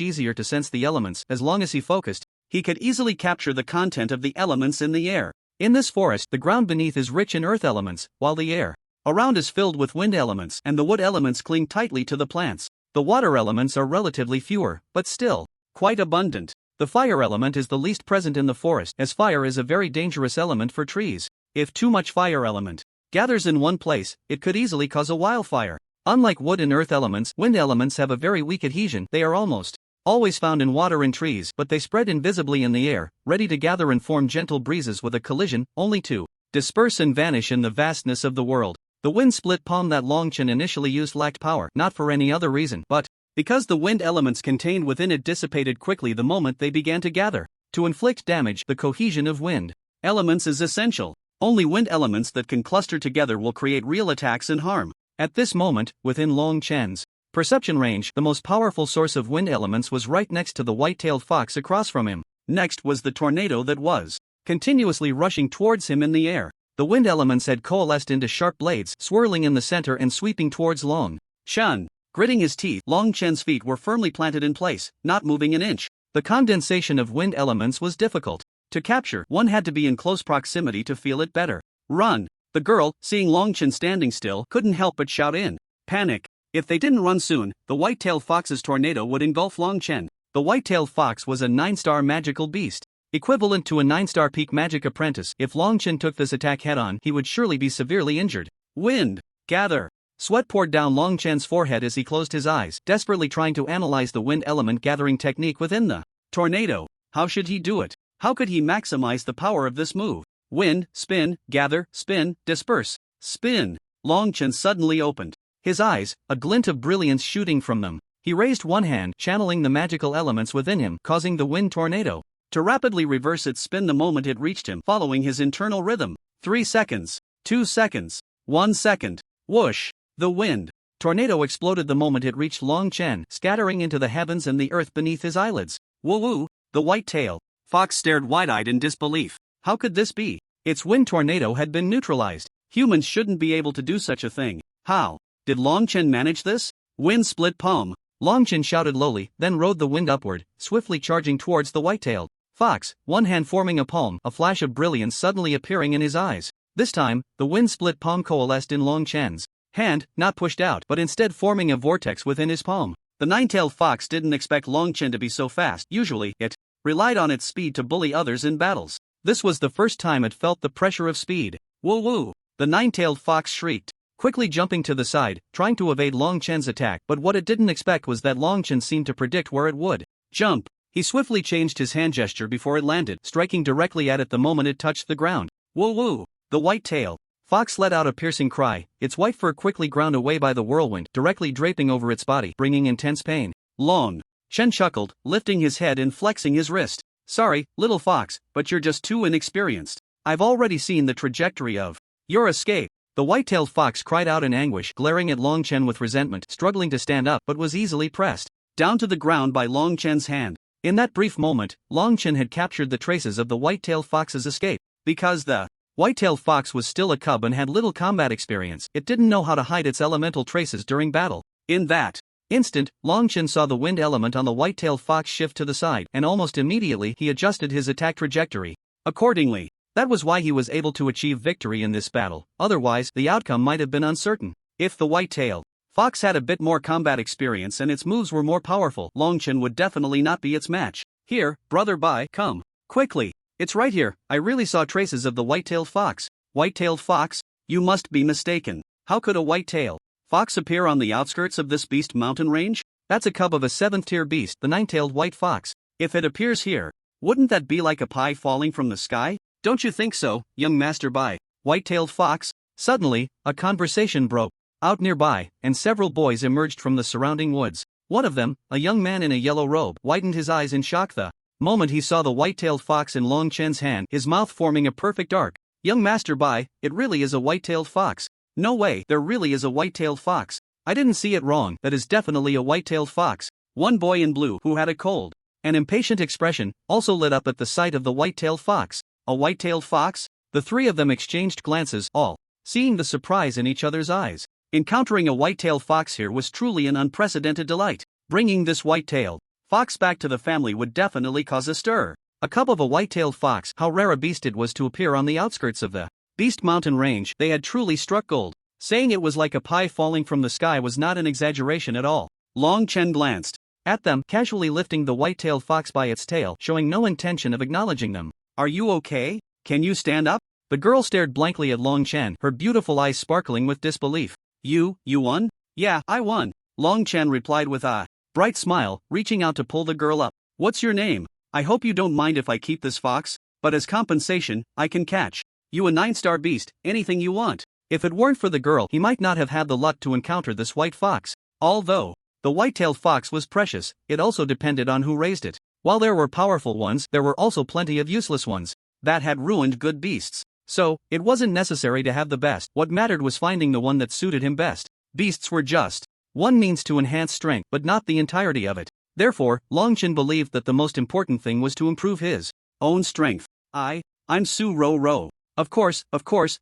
easier to sense the elements. As long as he focused, he could easily capture the content of the elements in the air. In this forest, the ground beneath is rich in earth elements, while the air around is filled with wind elements, and the wood elements cling tightly to the plants. The water elements are relatively fewer, but still quite abundant. The fire element is the least present in the forest, as fire is a very dangerous element for trees. If too much fire element gathers in one place, it could easily cause a wildfire. Unlike wood and earth elements, wind elements have a very weak adhesion. They are almost always found in water and trees, but they spread invisibly in the air, ready to gather and form gentle breezes with a collision, only to disperse and vanish in the vastness of the world. The wind-split palm that Long Chen initially used lacked power, not for any other reason, but because the wind elements contained within it dissipated quickly the moment they began to gather. To inflict damage, the cohesion of wind elements is essential. Only wind elements that can cluster together will create real attacks and harm. At this moment, within Long Chen's perception range, the most powerful source of wind elements was right next to the white-tailed fox across from him. Next was the tornado that was continuously rushing towards him in the air. The wind elements had coalesced into sharp blades, swirling in the center and sweeping towards Long Chen. Gritting his teeth, Long Chen's feet were firmly planted in place, not moving an inch. The condensation of wind elements was difficult to capture. One had to be in close proximity to feel it better. "Run!" The girl, seeing Long Chen standing still, couldn't help but shout in panic. If they didn't run soon, the white-tailed fox's tornado would engulf Long Chen. The white-tailed fox was a 9-star magical beast, equivalent to a 9-star peak magic apprentice. If Long Chen took this attack head-on, he would surely be severely injured. Wind, gather. Sweat poured down Long Chen's forehead as he closed his eyes, desperately trying to analyze the wind element gathering technique within the tornado. How should he do it? How could he maximize the power of this move? Wind, spin, gather, spin, disperse, spin. Long Chen suddenly opened his eyes, a glint of brilliance shooting from them. He raised one hand, channeling the magical elements within him, causing the wind tornado to rapidly reverse its spin the moment it reached him, following his internal rhythm. 3 seconds, 2 seconds, 1 second. Whoosh! The wind tornado exploded the moment it reached Long Chen, scattering into the heavens and the earth beneath his eyelids. Woo-woo! The white-tailed fox stared wide-eyed in disbelief. How could this be? Its wind tornado had been neutralized. Humans shouldn't be able to do such a thing. How did Long Chen manage this? Wind-split palm. Long Chen shouted lowly, then rode the wind upward, swiftly charging towards the white-tailed fox, one hand forming a palm, a flash of brilliance suddenly appearing in his eyes. This time, the wind-split palm coalesced in Long Chen's hand, not pushed out but instead forming a vortex within his palm. The nine-tailed fox didn't expect Long Chen to be so fast. Usually, it relied on its speed to bully others in battles. This was the first time it felt the pressure of speed. Woo woo! The nine-tailed fox shrieked, quickly jumping to the side, trying to evade Long Chen's attack, but what it didn't expect was that Long Chen seemed to predict where it would jump. He swiftly changed his hand gesture before it landed, striking directly at it the moment it touched the ground. Woo woo! The white-tailed fox let out a piercing cry, its white fur quickly ground away by the whirlwind, directly draping over its body, bringing intense pain. Long Chen chuckled, lifting his head and flexing his wrist. Sorry, little fox, but you're just too inexperienced. I've already seen the trajectory of your escape. The white-tailed fox cried out in anguish, glaring at Long Chen with resentment, struggling to stand up but was easily pressed down to the ground by Long Chen's hand. In that brief moment, Long Chen had captured the traces of the white-tailed fox's escape. Because the white-tailed fox was still a cub and had little combat experience, it didn't know how to hide its elemental traces during battle. In that instant, Long Chen saw the wind element on the white-tailed fox shift to the side, and almost immediately he adjusted his attack trajectory accordingly. That was why he was able to achieve victory in this battle, otherwise the outcome might have been uncertain. If the white-tailed fox had a bit more combat experience and its moves were more powerful, Long Chen would definitely not be its match. Here, brother Bai, come quickly. It's right here. I really saw traces of the white-tailed fox. White-tailed fox? You must be mistaken. How could a white-tailed fox appear on the outskirts of this beast mountain range? That's a cub of a 7th-tier beast, the 9-tailed white fox. If it appears here, wouldn't that be like a pie falling from the sky? Don't you think so, young Master Bai? White-tailed fox? Suddenly, a conversation broke out nearby, and several boys emerged from the surrounding woods. One of them, a young man in a yellow robe, widened his eyes in shock the moment he saw the white-tailed fox in Long Chen's hand, his mouth forming a perfect arc. Young Master Bai, it really is a white-tailed fox. No way, there really is a white-tailed fox. I didn't see it wrong, that is definitely a white-tailed fox. One boy in blue, who had a cold and impatient expression, also lit up at the sight of the white-tailed fox. A white-tailed fox? The three of them exchanged glances, all seeing the surprise in each other's eyes. Encountering a white-tailed fox here was truly an unprecedented delight. Bringing this white-tailed fox back to the family would definitely cause a stir. A cub of a white-tailed fox, how rare a beast it was to appear on the outskirts of the Beast Mountain range. They had truly struck gold. Saying it was like a pie falling from the sky was not an exaggeration at all. Long Chen glanced at them, casually lifting the white-tailed fox by its tail, showing no intention of acknowledging them. Are you okay? Can you stand up? The girl stared blankly at Long Chen, her beautiful eyes sparkling with disbelief. You won? Yeah, I won. Long Chen replied with a bright smile, reaching out to pull the girl up. What's your name? I hope you don't mind if I keep this fox, but as compensation, I can catch you a 9-star beast, anything you want. If it weren't for the girl, he might not have had the luck to encounter this white fox. Although the white-tailed fox was precious, it also depended on who raised it. While there were powerful ones, there were also plenty of useless ones that had ruined good beasts. So, it wasn't necessary to have the best. What mattered was finding the one that suited him best. Beasts were just one means to enhance strength, but not the entirety of it. Therefore, Long Chen believed that the most important thing was to improve his own strength. I'm Su Ro Ro. Of course,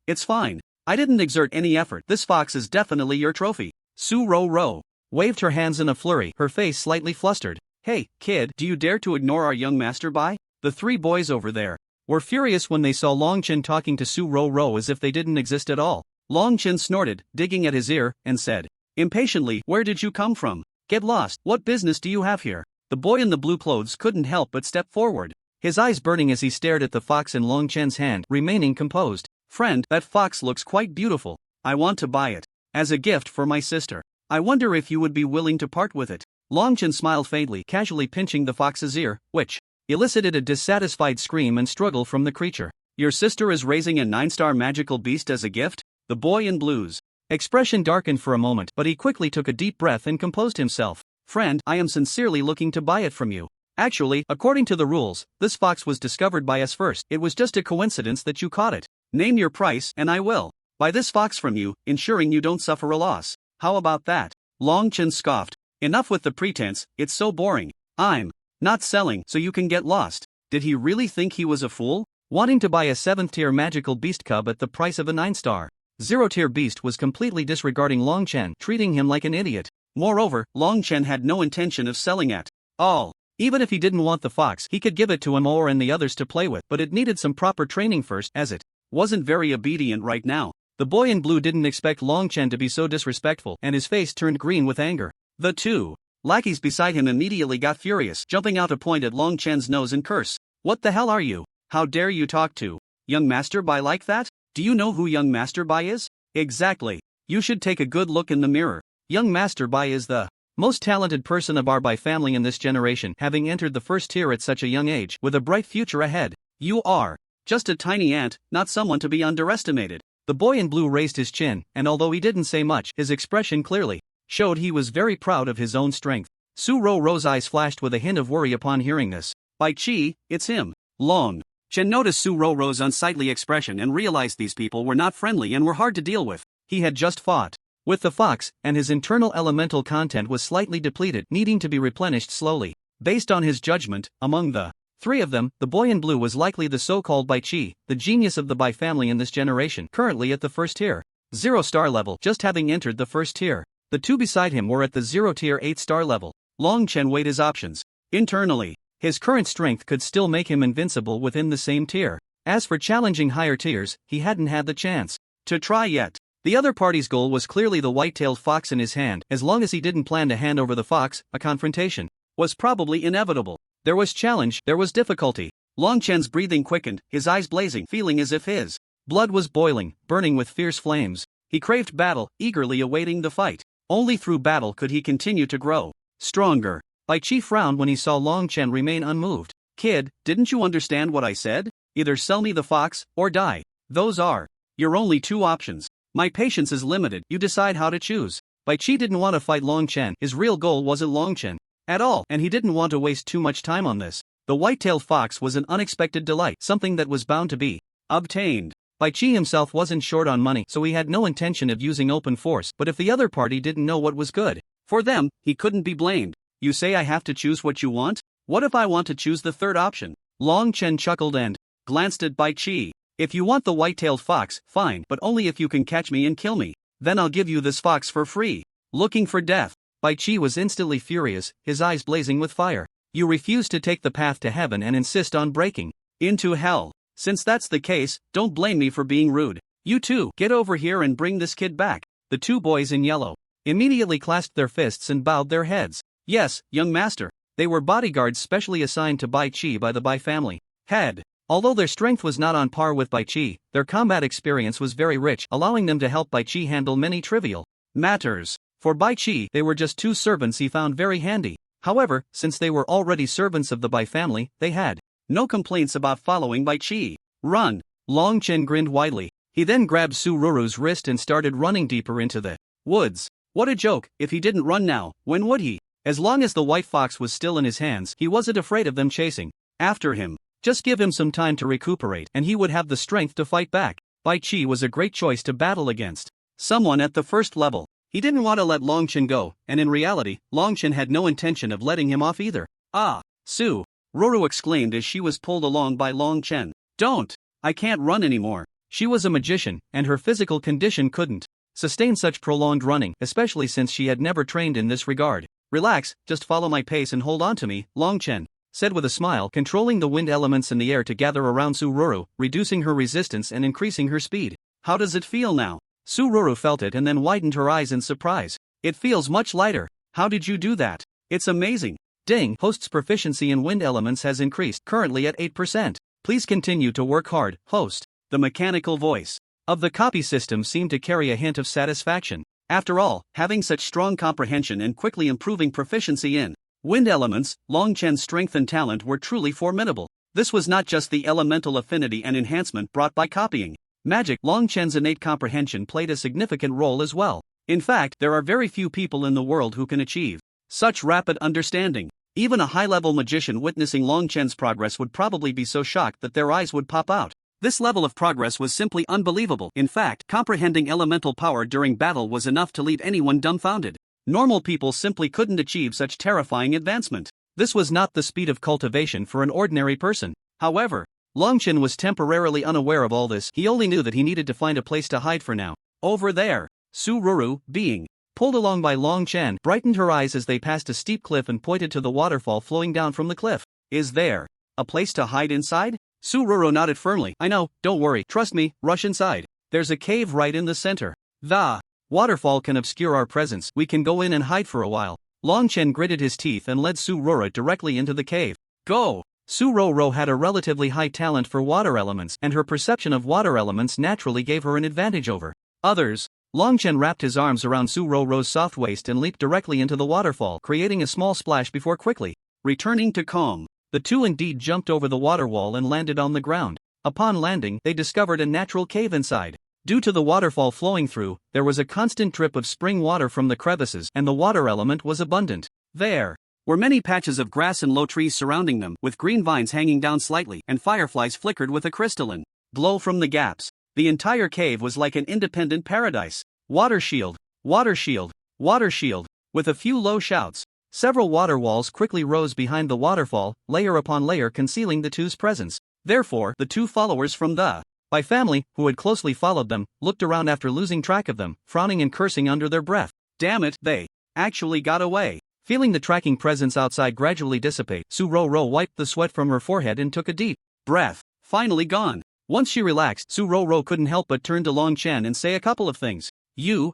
it's fine. I didn't exert any effort. This fox is definitely your trophy. Su Ro Ro waved her hands in a flurry, her face slightly flustered. Hey, kid, do you dare to ignore our young master Bai? The three boys over there were furious when they saw Long Chen talking to Su Ro Ro as if they didn't exist at all. Long Chen snorted, digging at his ear, and said impatiently, where did you come from? Get lost, what business do you have here? The boy in the blue clothes couldn't help but step forward, his eyes burning as he stared at the fox in Long Chen's hand, remaining composed. Friend, that fox looks quite beautiful. I want to buy it as a gift for my sister. I wonder if you would be willing to part with it. Long Chen smiled faintly, casually pinching the fox's ear, which elicited a dissatisfied scream and struggle from the creature. Your sister is raising a 9-star magical beast as a gift? The boy in blue's expression darkened for a moment, but he quickly took a deep breath and composed himself. Friend, I am sincerely looking to buy it from you. Actually, according to the rules, this fox was discovered by us first. It was just a coincidence that you caught it. Name your price, and I will buy this fox from you, ensuring you don't suffer a loss. How about that? Long Chen scoffed. Enough with the pretense, it's so boring. I'm not selling so you can get lost. Did he really think he was a fool? Wanting to buy a 7th-tier magical beast cub at the price of a 9-star 0-tier beast was completely disregarding Long Chen, treating him like an idiot. Moreover, Long Chen had no intention of selling at all. Even if he didn't want the fox, he could give it to him or and the others to play with, but it needed some proper training first, as it wasn't very obedient right now. The boy in blue didn't expect Long Chen to be so disrespectful, and his face turned green with anger. The two lackeys beside him immediately got furious, jumping out to point at Long Chen's nose and curse. What the hell are you? How dare you talk to young Master Bai like that? Do you know who young Master Bai is? Exactly. You should take a good look in the mirror. Young Master Bai is the most talented person of our Bai family in this generation, having entered the first tier at such a young age, with a bright future ahead. You are just a tiny ant, not someone to be underestimated. The boy in blue raised his chin, and although he didn't say much, his expression clearly showed he was very proud of his own strength. Su Ro's eyes flashed with a hint of worry upon hearing this. Bai Qi, it's him. Long Chen noticed Su Ro's unsightly expression and realized these people were not friendly and were hard to deal with. He had just fought with the fox, and his internal elemental content was slightly depleted, needing to be replenished slowly. Based on his judgment, among the three of them, the boy in blue was likely the so-called Bai Qi, the genius of the Bai family in this generation, currently at the first tier 0-star level, just having entered the first tier. The two beside him were at the 0-tier 8-star level. Long Chen weighed his options. Internally, his current strength could still make him invincible within the same tier. As for challenging higher tiers, he hadn't had the chance to try yet. The other party's goal was clearly the white-tailed fox in his hand. As long as he didn't plan to hand over the fox, a confrontation was probably inevitable. There was challenge, there was difficulty. Long Chen's breathing quickened, his eyes blazing, feeling as if his blood was boiling, burning with fierce flames. He craved battle, eagerly awaiting the fight. Only through battle could he continue to grow stronger. Bai Qi frowned when he saw Long Chen remain unmoved. Kid, didn't you understand what I said? Either sell me the fox, or die. Those are your only two options. My patience is limited, you decide how to choose. Bai Qi didn't want to fight Long Chen. His real goal wasn't Long Chen at all, and he didn't want to waste too much time on this. The white-tailed fox was an unexpected delight, something that was bound to be obtained. Bai Qi himself wasn't short on money, so he had no intention of using open force, but if the other party didn't know what was good for them, he couldn't be blamed. You say I have to choose what you want? What if I want to choose the third option? Long Chen chuckled and glanced at Bai Qi. If you want the white-tailed fox, fine, but only if you can catch me and kill me. Then I'll give you this fox for free. Looking for death. Bai Qi was instantly furious, his eyes blazing with fire. You refuse to take the path to heaven and insist on breaking into hell. Since that's the case, don't blame me for being rude. You two, get over here and bring this kid back. The two boys in yellow immediately clasped their fists and bowed their heads. Yes, young master. They were bodyguards specially assigned to Bai Qi by the Bai family head. Although their strength was not on par with Bai Qi, their combat experience was very rich, allowing them to help Bai Qi handle many trivial matters. For Bai Qi, they were just two servants he found very handy. However, since they were already servants of the Bai family, they had no complaints about following Bai Qi. Run! Long Chen grinned widely. He then grabbed Su Ruru's wrist and started running deeper into the woods. What a joke! If he didn't run now, when would he? As long as the white fox was still in his hands, he wasn't afraid of them chasing after him. Just give him some time to recuperate, and he would have the strength to fight back. Bai Qi was a great choice to battle against someone at the first level. He didn't want to let Long Chen go, and in reality, Long Chen had no intention of letting him off either. Ah! Su Ruru exclaimed as she was pulled along by Long Chen. Don't! I can't run anymore. She was a magician, and her physical condition couldn't sustain such prolonged running, especially since she had never trained in this regard. Relax, just follow my pace and hold on to me, Long Chen said with a smile, controlling the wind elements in the air to gather around Su Ruru, reducing her resistance and increasing her speed. How does it feel now? Su Ruru felt it and then widened her eyes in surprise. It feels much lighter. How did you do that? It's amazing. Ding! Host's proficiency in wind elements has increased, currently at 8%. Please continue to work hard, host. The mechanical voice of the copy system seemed to carry a hint of satisfaction. After all, having such strong comprehension and quickly improving proficiency in wind elements, Long Chen's strength and talent were truly formidable. This was not just the elemental affinity and enhancement brought by copying magic. Long Chen's innate comprehension played a significant role as well. In fact, there are very few people in the world who can achieve such rapid understanding. Even a high-level magician witnessing Long Chen's progress would probably be so shocked that their eyes would pop out. This level of progress was simply unbelievable. In fact, comprehending elemental power during battle was enough to leave anyone dumbfounded. Normal people simply couldn't achieve such terrifying advancement. This was not the speed of cultivation for an ordinary person. However, Long Chen was temporarily unaware of all this. He only knew that he needed to find a place to hide for now. Over there, Su Ruru, being pulled along by Long Chen, brightened her eyes as they passed a steep cliff and pointed to the waterfall flowing down from the cliff. Is there a place to hide inside? Su Ruru nodded firmly. I know, don't worry, trust me, rush inside. There's a cave right in the center. The waterfall can obscure our presence. We can go in and hide for a while. Long Chen gritted his teeth and led Su Rora directly into the cave. Go! Su Rora had a relatively high talent for water elements, and her perception of water elements naturally gave her an advantage over others. Long Chen wrapped his arms around Su Roro's soft waist and leaped directly into the waterfall, creating a small splash before quickly returning to calm. The two indeed jumped over the water wall and landed on the ground. Upon landing, they discovered a natural cave inside. Due to the waterfall flowing through, there was a constant drip of spring water from the crevices, and the water element was abundant. There were many patches of grass and low trees surrounding them, with green vines hanging down slightly, and fireflies flickered with a crystalline glow from the gaps. The entire cave was like an independent paradise. Water shield, water shield, water shield. With a few low shouts, several water walls quickly rose behind the waterfall, layer upon layer concealing the two's presence. Therefore, the two followers from the by family, who had closely followed them, looked around after losing track of them, frowning and cursing under their breath. Damn it, they actually got away. Feeling the tracking presence outside gradually dissipate, Su Roro wiped the sweat from her forehead and took a deep breath. Finally gone. Once she relaxed, Su Roro couldn't help but turn to Long Chen and say a couple of things. You.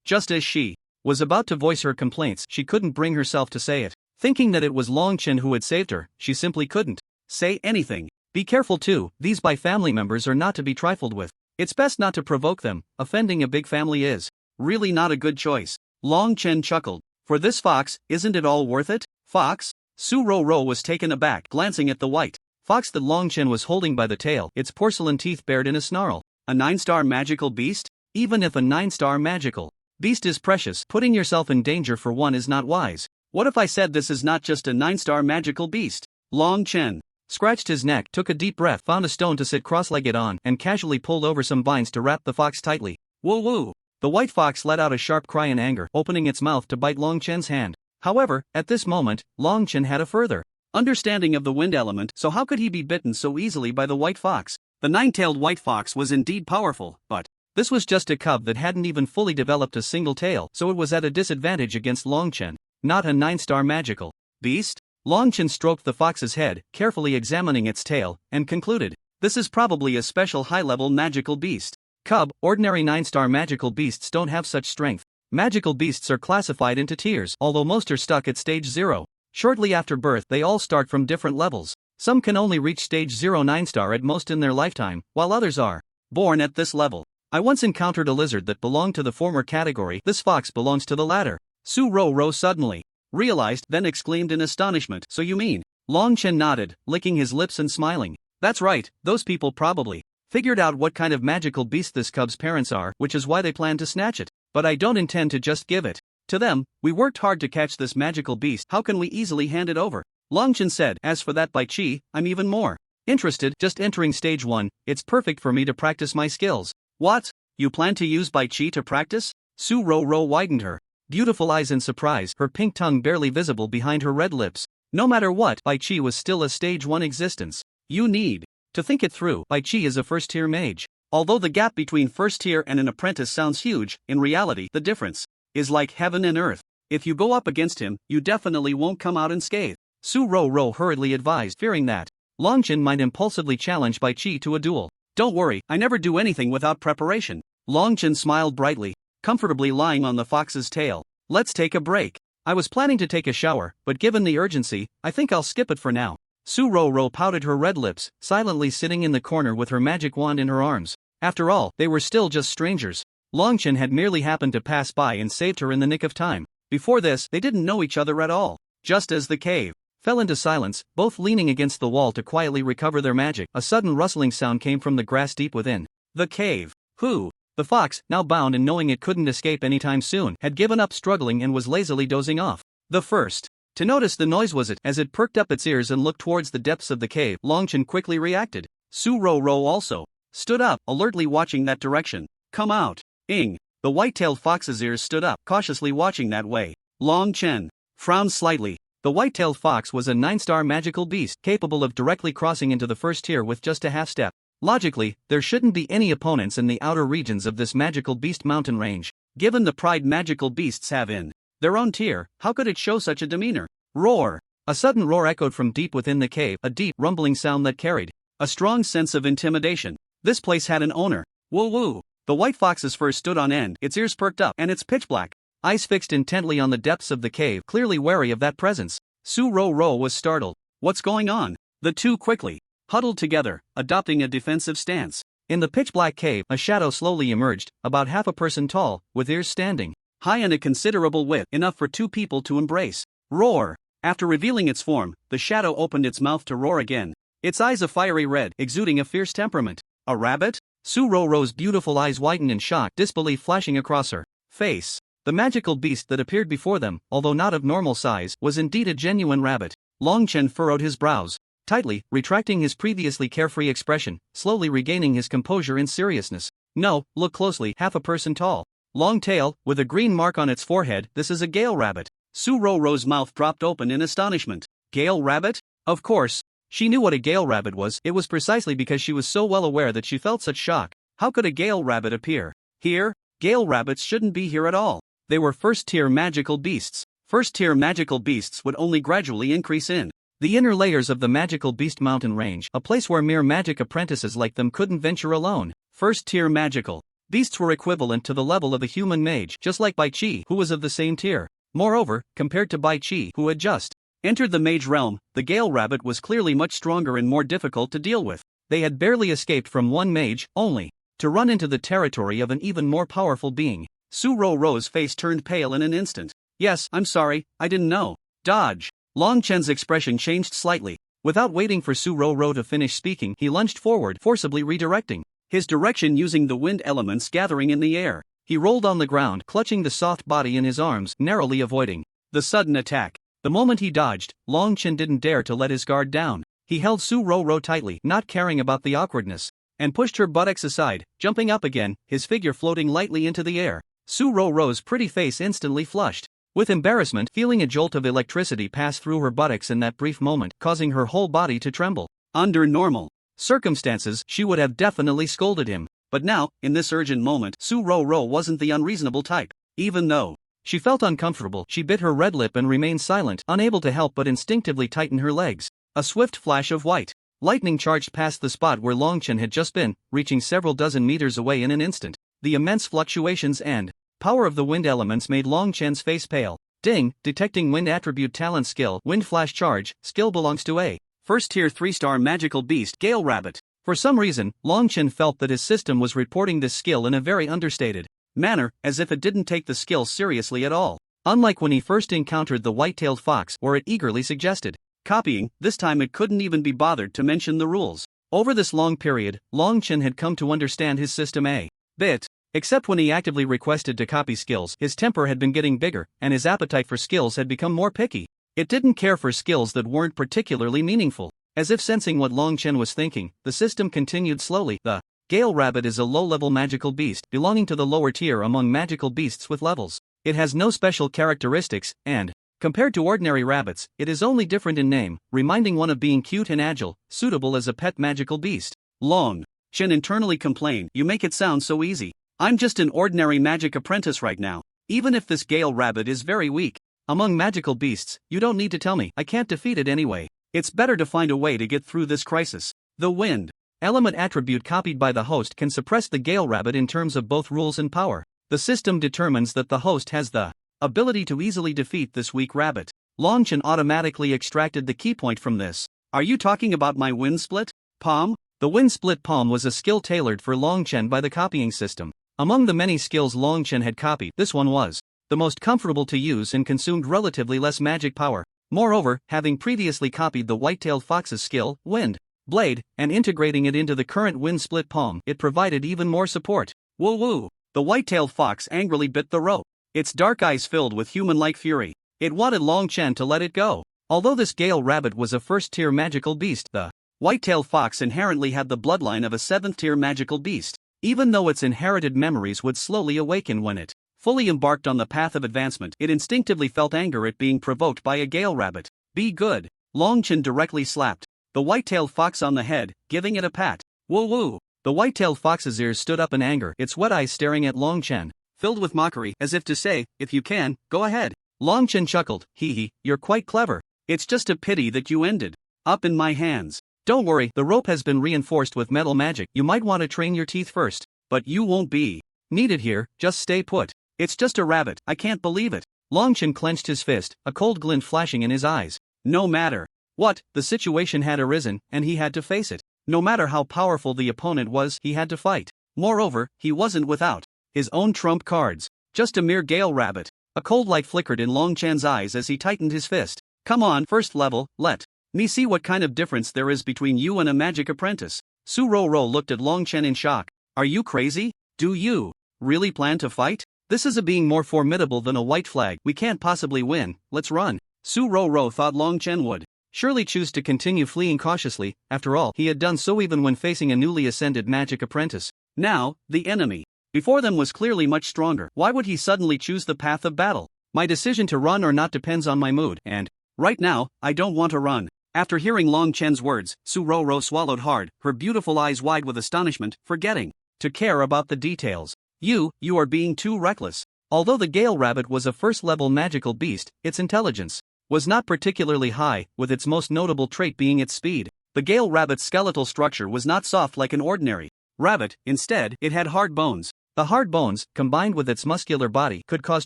Just as she was about to voice her complaints, she couldn't bring herself to say it. Thinking that it was Long Chen who had saved her, she simply couldn't say anything. Be careful too, these by family members are not to be trifled with. It's best not to provoke them. Offending a big family is really not a good choice. Long Chen chuckled. For this fox, isn't it all worth it? Fox? Su Roro was taken aback, glancing at the white fox that Long Chen was holding by the tail, its porcelain teeth bared in a snarl. A 9-star magical beast? Even if a 9-star magical beast is precious, putting yourself in danger for one is not wise. What if I said this is not just a 9-star magical beast? Long Chen scratched his neck, took a deep breath, found a stone to sit cross-legged on, and casually pulled over some vines to wrap the fox tightly. Woo! The white fox let out a sharp cry in anger, opening its mouth to bite Long Chen's hand. However, at this moment, Long Chen had a further understanding of the wind element, so how could he be bitten so easily by the white fox? The 9-tailed white fox was indeed powerful, but this was just a cub that hadn't even fully developed a single tail, so it was at a disadvantage against Long Chen. Not a 9-star magical beast? Long Chen stroked the fox's head, carefully examining its tail, and concluded, this is probably a special high-level magical beast. Cub, ordinary 9-star magical beasts don't have such strength. Magical beasts are classified into tiers, although most are stuck at stage 0. Shortly after birth, they all start from different levels. Some can only reach stage 0 9-star at most in their lifetime, while others are born at this level. I once encountered a lizard that belonged to the former category. This fox belongs to the latter. Su Roro suddenly realized, then exclaimed in astonishment. So you mean? Long Chen nodded, licking his lips and smiling. That's right, those people probably figured out what kind of magical beast this cub's parents are, which is why they plan to snatch it. But I don't intend to just give it to them. We worked hard to catch this magical beast. How can we easily hand it over? Long Chen said. As for that Bai Chi, I'm even more interested. Just entering stage 1, it's perfect for me to practice my skills. What? You plan to use Bai Chi to practice? Su Roro widened her beautiful eyes in surprise, her pink tongue barely visible behind her red lips. No matter what, Bai Chi was still a stage 1 existence. You need to think it through. Bai Chi is a first-tier mage. Although the gap between first-tier and an apprentice sounds huge, in reality, the difference is like heaven and earth. If you go up against him, you definitely won't come out unscathed. Su Roro hurriedly advised, fearing that Long Chen might impulsively challenge Bai Chi to a duel. Don't worry, I never do anything without preparation. Long Chen smiled brightly, comfortably lying on the fox's tail. Let's take a break. I was planning to take a shower, but given the urgency, I think I'll skip it for now. Su Roro pouted her red lips, silently sitting in the corner with her magic wand in her arms. After all, they were still just strangers. Long Chen had merely happened to pass by and saved her in the nick of time. Before this, they didn't know each other at all. Just as the cave fell into silence, both leaning against the wall to quietly recover their magic, a sudden rustling sound came from the grass deep within the cave. Who? The fox, now bound and knowing it couldn't escape anytime soon, had given up struggling and was lazily dozing off. The first to notice the noise was it. As it perked up its ears and looked towards the depths of the cave, Long Chen quickly reacted. Su Roro also stood up, alertly watching that direction. Come out. Ing. The white-tailed fox's ears stood up, cautiously watching that way. Long Chen frowned slightly. The white-tailed fox was a 9-star magical beast, capable of directly crossing into the first tier with just a half-step. Logically, there shouldn't be any opponents in the outer regions of this magical beast mountain range. Given the pride magical beasts have in their own tier, how could it show such a demeanor? Roar! A sudden roar echoed from deep within the cave, a deep, rumbling sound that carried a strong sense of intimidation. This place had an owner. Woo woo. The white fox's fur stood on end, its ears perked up, and its pitch black eyes fixed intently on the depths of the cave, clearly wary of that presence. Su-ro-ro was startled. What's going on? The two quickly huddled together, adopting a defensive stance. In the pitch-black cave, a shadow slowly emerged, about half a person tall, with ears standing high and a considerable width, enough for two people to embrace. Roar! After revealing its form, the shadow opened its mouth to roar again, its eyes a fiery red, exuding a fierce temperament. A rabbit? Su-ro-ro's beautiful eyes widened in shock, disbelief flashing across her face. The magical beast that appeared before them, although not of normal size, was indeed a genuine rabbit. Long Chen furrowed his brows tightly, retracting his previously carefree expression, slowly regaining his composure and seriousness. No, look closely, half a person tall. Long tail, with a green mark on its forehead, this is a Gale rabbit. Su-ro-ro's mouth dropped open in astonishment. Gale rabbit? Of course. She knew what a Gale rabbit was, it was precisely because she was so well aware that she felt such shock. How could a Gale rabbit appear here? Gale rabbits shouldn't be here at all. They were first-tier magical beasts. First-tier magical beasts would only gradually increase in the inner layers of the magical beast mountain range, a place where mere magic apprentices like them couldn't venture alone. First-tier magical beasts were equivalent to the level of a human mage, just like Bai Qi, who was of the same tier. Moreover, compared to Bai Qi, who had just entered the mage realm, the Gale rabbit was clearly much stronger and more difficult to deal with. They had barely escaped from one mage, only to run into the territory of an even more powerful being. Su-ro-ro's face turned pale in an instant. Yes, I'm sorry, I didn't know. Dodge. Long Chen's expression changed slightly. Without waiting for Su-ro-ro to finish speaking, he lunged forward, forcibly redirecting his direction using the wind elements gathering in the air. He rolled on the ground, clutching the soft body in his arms, narrowly avoiding the sudden attack. The moment he dodged, Long Chen didn't dare to let his guard down. He held Su-ro-ro tightly, not caring about the awkwardness, and pushed her buttocks aside, jumping up again, his figure floating lightly into the air. Su-ro-ro's pretty face instantly flushed with embarrassment, feeling a jolt of electricity pass through her buttocks in that brief moment, causing her whole body to tremble. Under normal circumstances, she would have definitely scolded him, but now, in this urgent moment, Su-ro-ro wasn't the unreasonable type. Even though she felt uncomfortable, she bit her red lip and remained silent, unable to help but instinctively tighten her legs. A swift flash of white lightning charged past the spot where Long Chen had just been, reaching several dozen meters away in an instant. The immense fluctuations and power of the wind elements made Long Chen's face pale. Ding, detecting wind attribute talent skill, wind flash charge, skill belongs to a first-tier 3-star magical beast, Gale rabbit. For some reason, Long Chen felt that his system was reporting this skill in a very understated manner, as if it didn't take the skill seriously at all. Unlike when he first encountered the white-tailed fox, where it eagerly suggested copying, this time it couldn't even be bothered to mention the rules. Over this long period, Long Chen had come to understand his system a bit. Except when he actively requested to copy skills, his temper had been getting bigger, and his appetite for skills had become more picky. It didn't care for skills that weren't particularly meaningful. As if sensing what Long Chen was thinking, the system continued slowly. The Gale rabbit is a low-level magical beast, belonging to the lower tier among magical beasts with levels. It has no special characteristics, and compared to ordinary rabbits, it is only different in name, reminding one of being cute and agile, suitable as a pet magical beast. Long Chen internally complained, "You make it sound so easy. I'm just an ordinary magic apprentice right now. Even if this Gale rabbit is very weak among magical beasts, you don't need to tell me, I can't defeat it anyway. It's better to find a way to get through this crisis." The wind element attribute copied by the host can suppress the Gale rabbit in terms of both rules and power. The system determines that the host has the ability to easily defeat this weak rabbit. Long Chen automatically extracted the key point from this. Are you talking about my wind split palm? The wind split palm was a skill tailored for Long Chen by the copying system. Among the many skills Long Chen had copied, this one was the most comfortable to use and consumed relatively less magic power. Moreover, having previously copied the white-tailed fox's skill, Wind Blade, and integrating it into the current wind split palm, it provided even more support. Woo woo! The white-tailed fox angrily bit the rope, its dark eyes filled with human-like fury. It wanted Long Chen to let it go. Although this Gale rabbit was a first-tier magical beast, the white-tailed fox inherently had the bloodline of a 7th-tier magical beast. Even though its inherited memories would slowly awaken when it fully embarked on the path of advancement, it instinctively felt anger at being provoked by a Gale rabbit. Be good. Long Chen directly slapped the white-tailed fox on the head, giving it a pat. Woo woo! The white-tailed fox's ears stood up in anger, its wet eyes staring at Long Chen, filled with mockery, as if to say, if you can, go ahead. Long Chen chuckled, hee hee, you're quite clever. It's just a pity that you ended up in my hands. Don't worry, the rope has been reinforced with metal magic. You might want to train your teeth first. But you won't be needed here, just stay put. It's just a rabbit, I can't believe it. Long Chen clenched his fist, a cold glint flashing in his eyes. No matter what, the situation had arisen, and he had to face it. No matter how powerful the opponent was, he had to fight. Moreover, he wasn't without his own trump cards. Just a mere Gale rabbit. A cold light flickered in Long Chen's eyes as he tightened his fist. Come on, first level, let me see what kind of difference there is between you and a magic apprentice. Su Ro looked at Long Chen in shock. Are you crazy? Do you really plan to fight? This is a being more formidable than a white flag. We can't possibly win, let's run. Su Ro thought Long Chen would surely choose to continue fleeing cautiously. After all, he had done so even when facing a newly ascended magic apprentice. Now, the enemy before them was clearly much stronger. Why would he suddenly choose the path of battle? My decision to run or not depends on my mood, and right now, I don't want to run. After hearing Long Chen's words, Su Ro swallowed hard, her beautiful eyes wide with astonishment, forgetting to care about the details. You are being too reckless. Although the Gale Rabbit was a first-level magical beast, its intelligence was not particularly high, with its most notable trait being its speed. The Gale Rabbit's skeletal structure was not soft like an ordinary rabbit, instead, it had hard bones. The hard bones, combined with its muscular body, could cause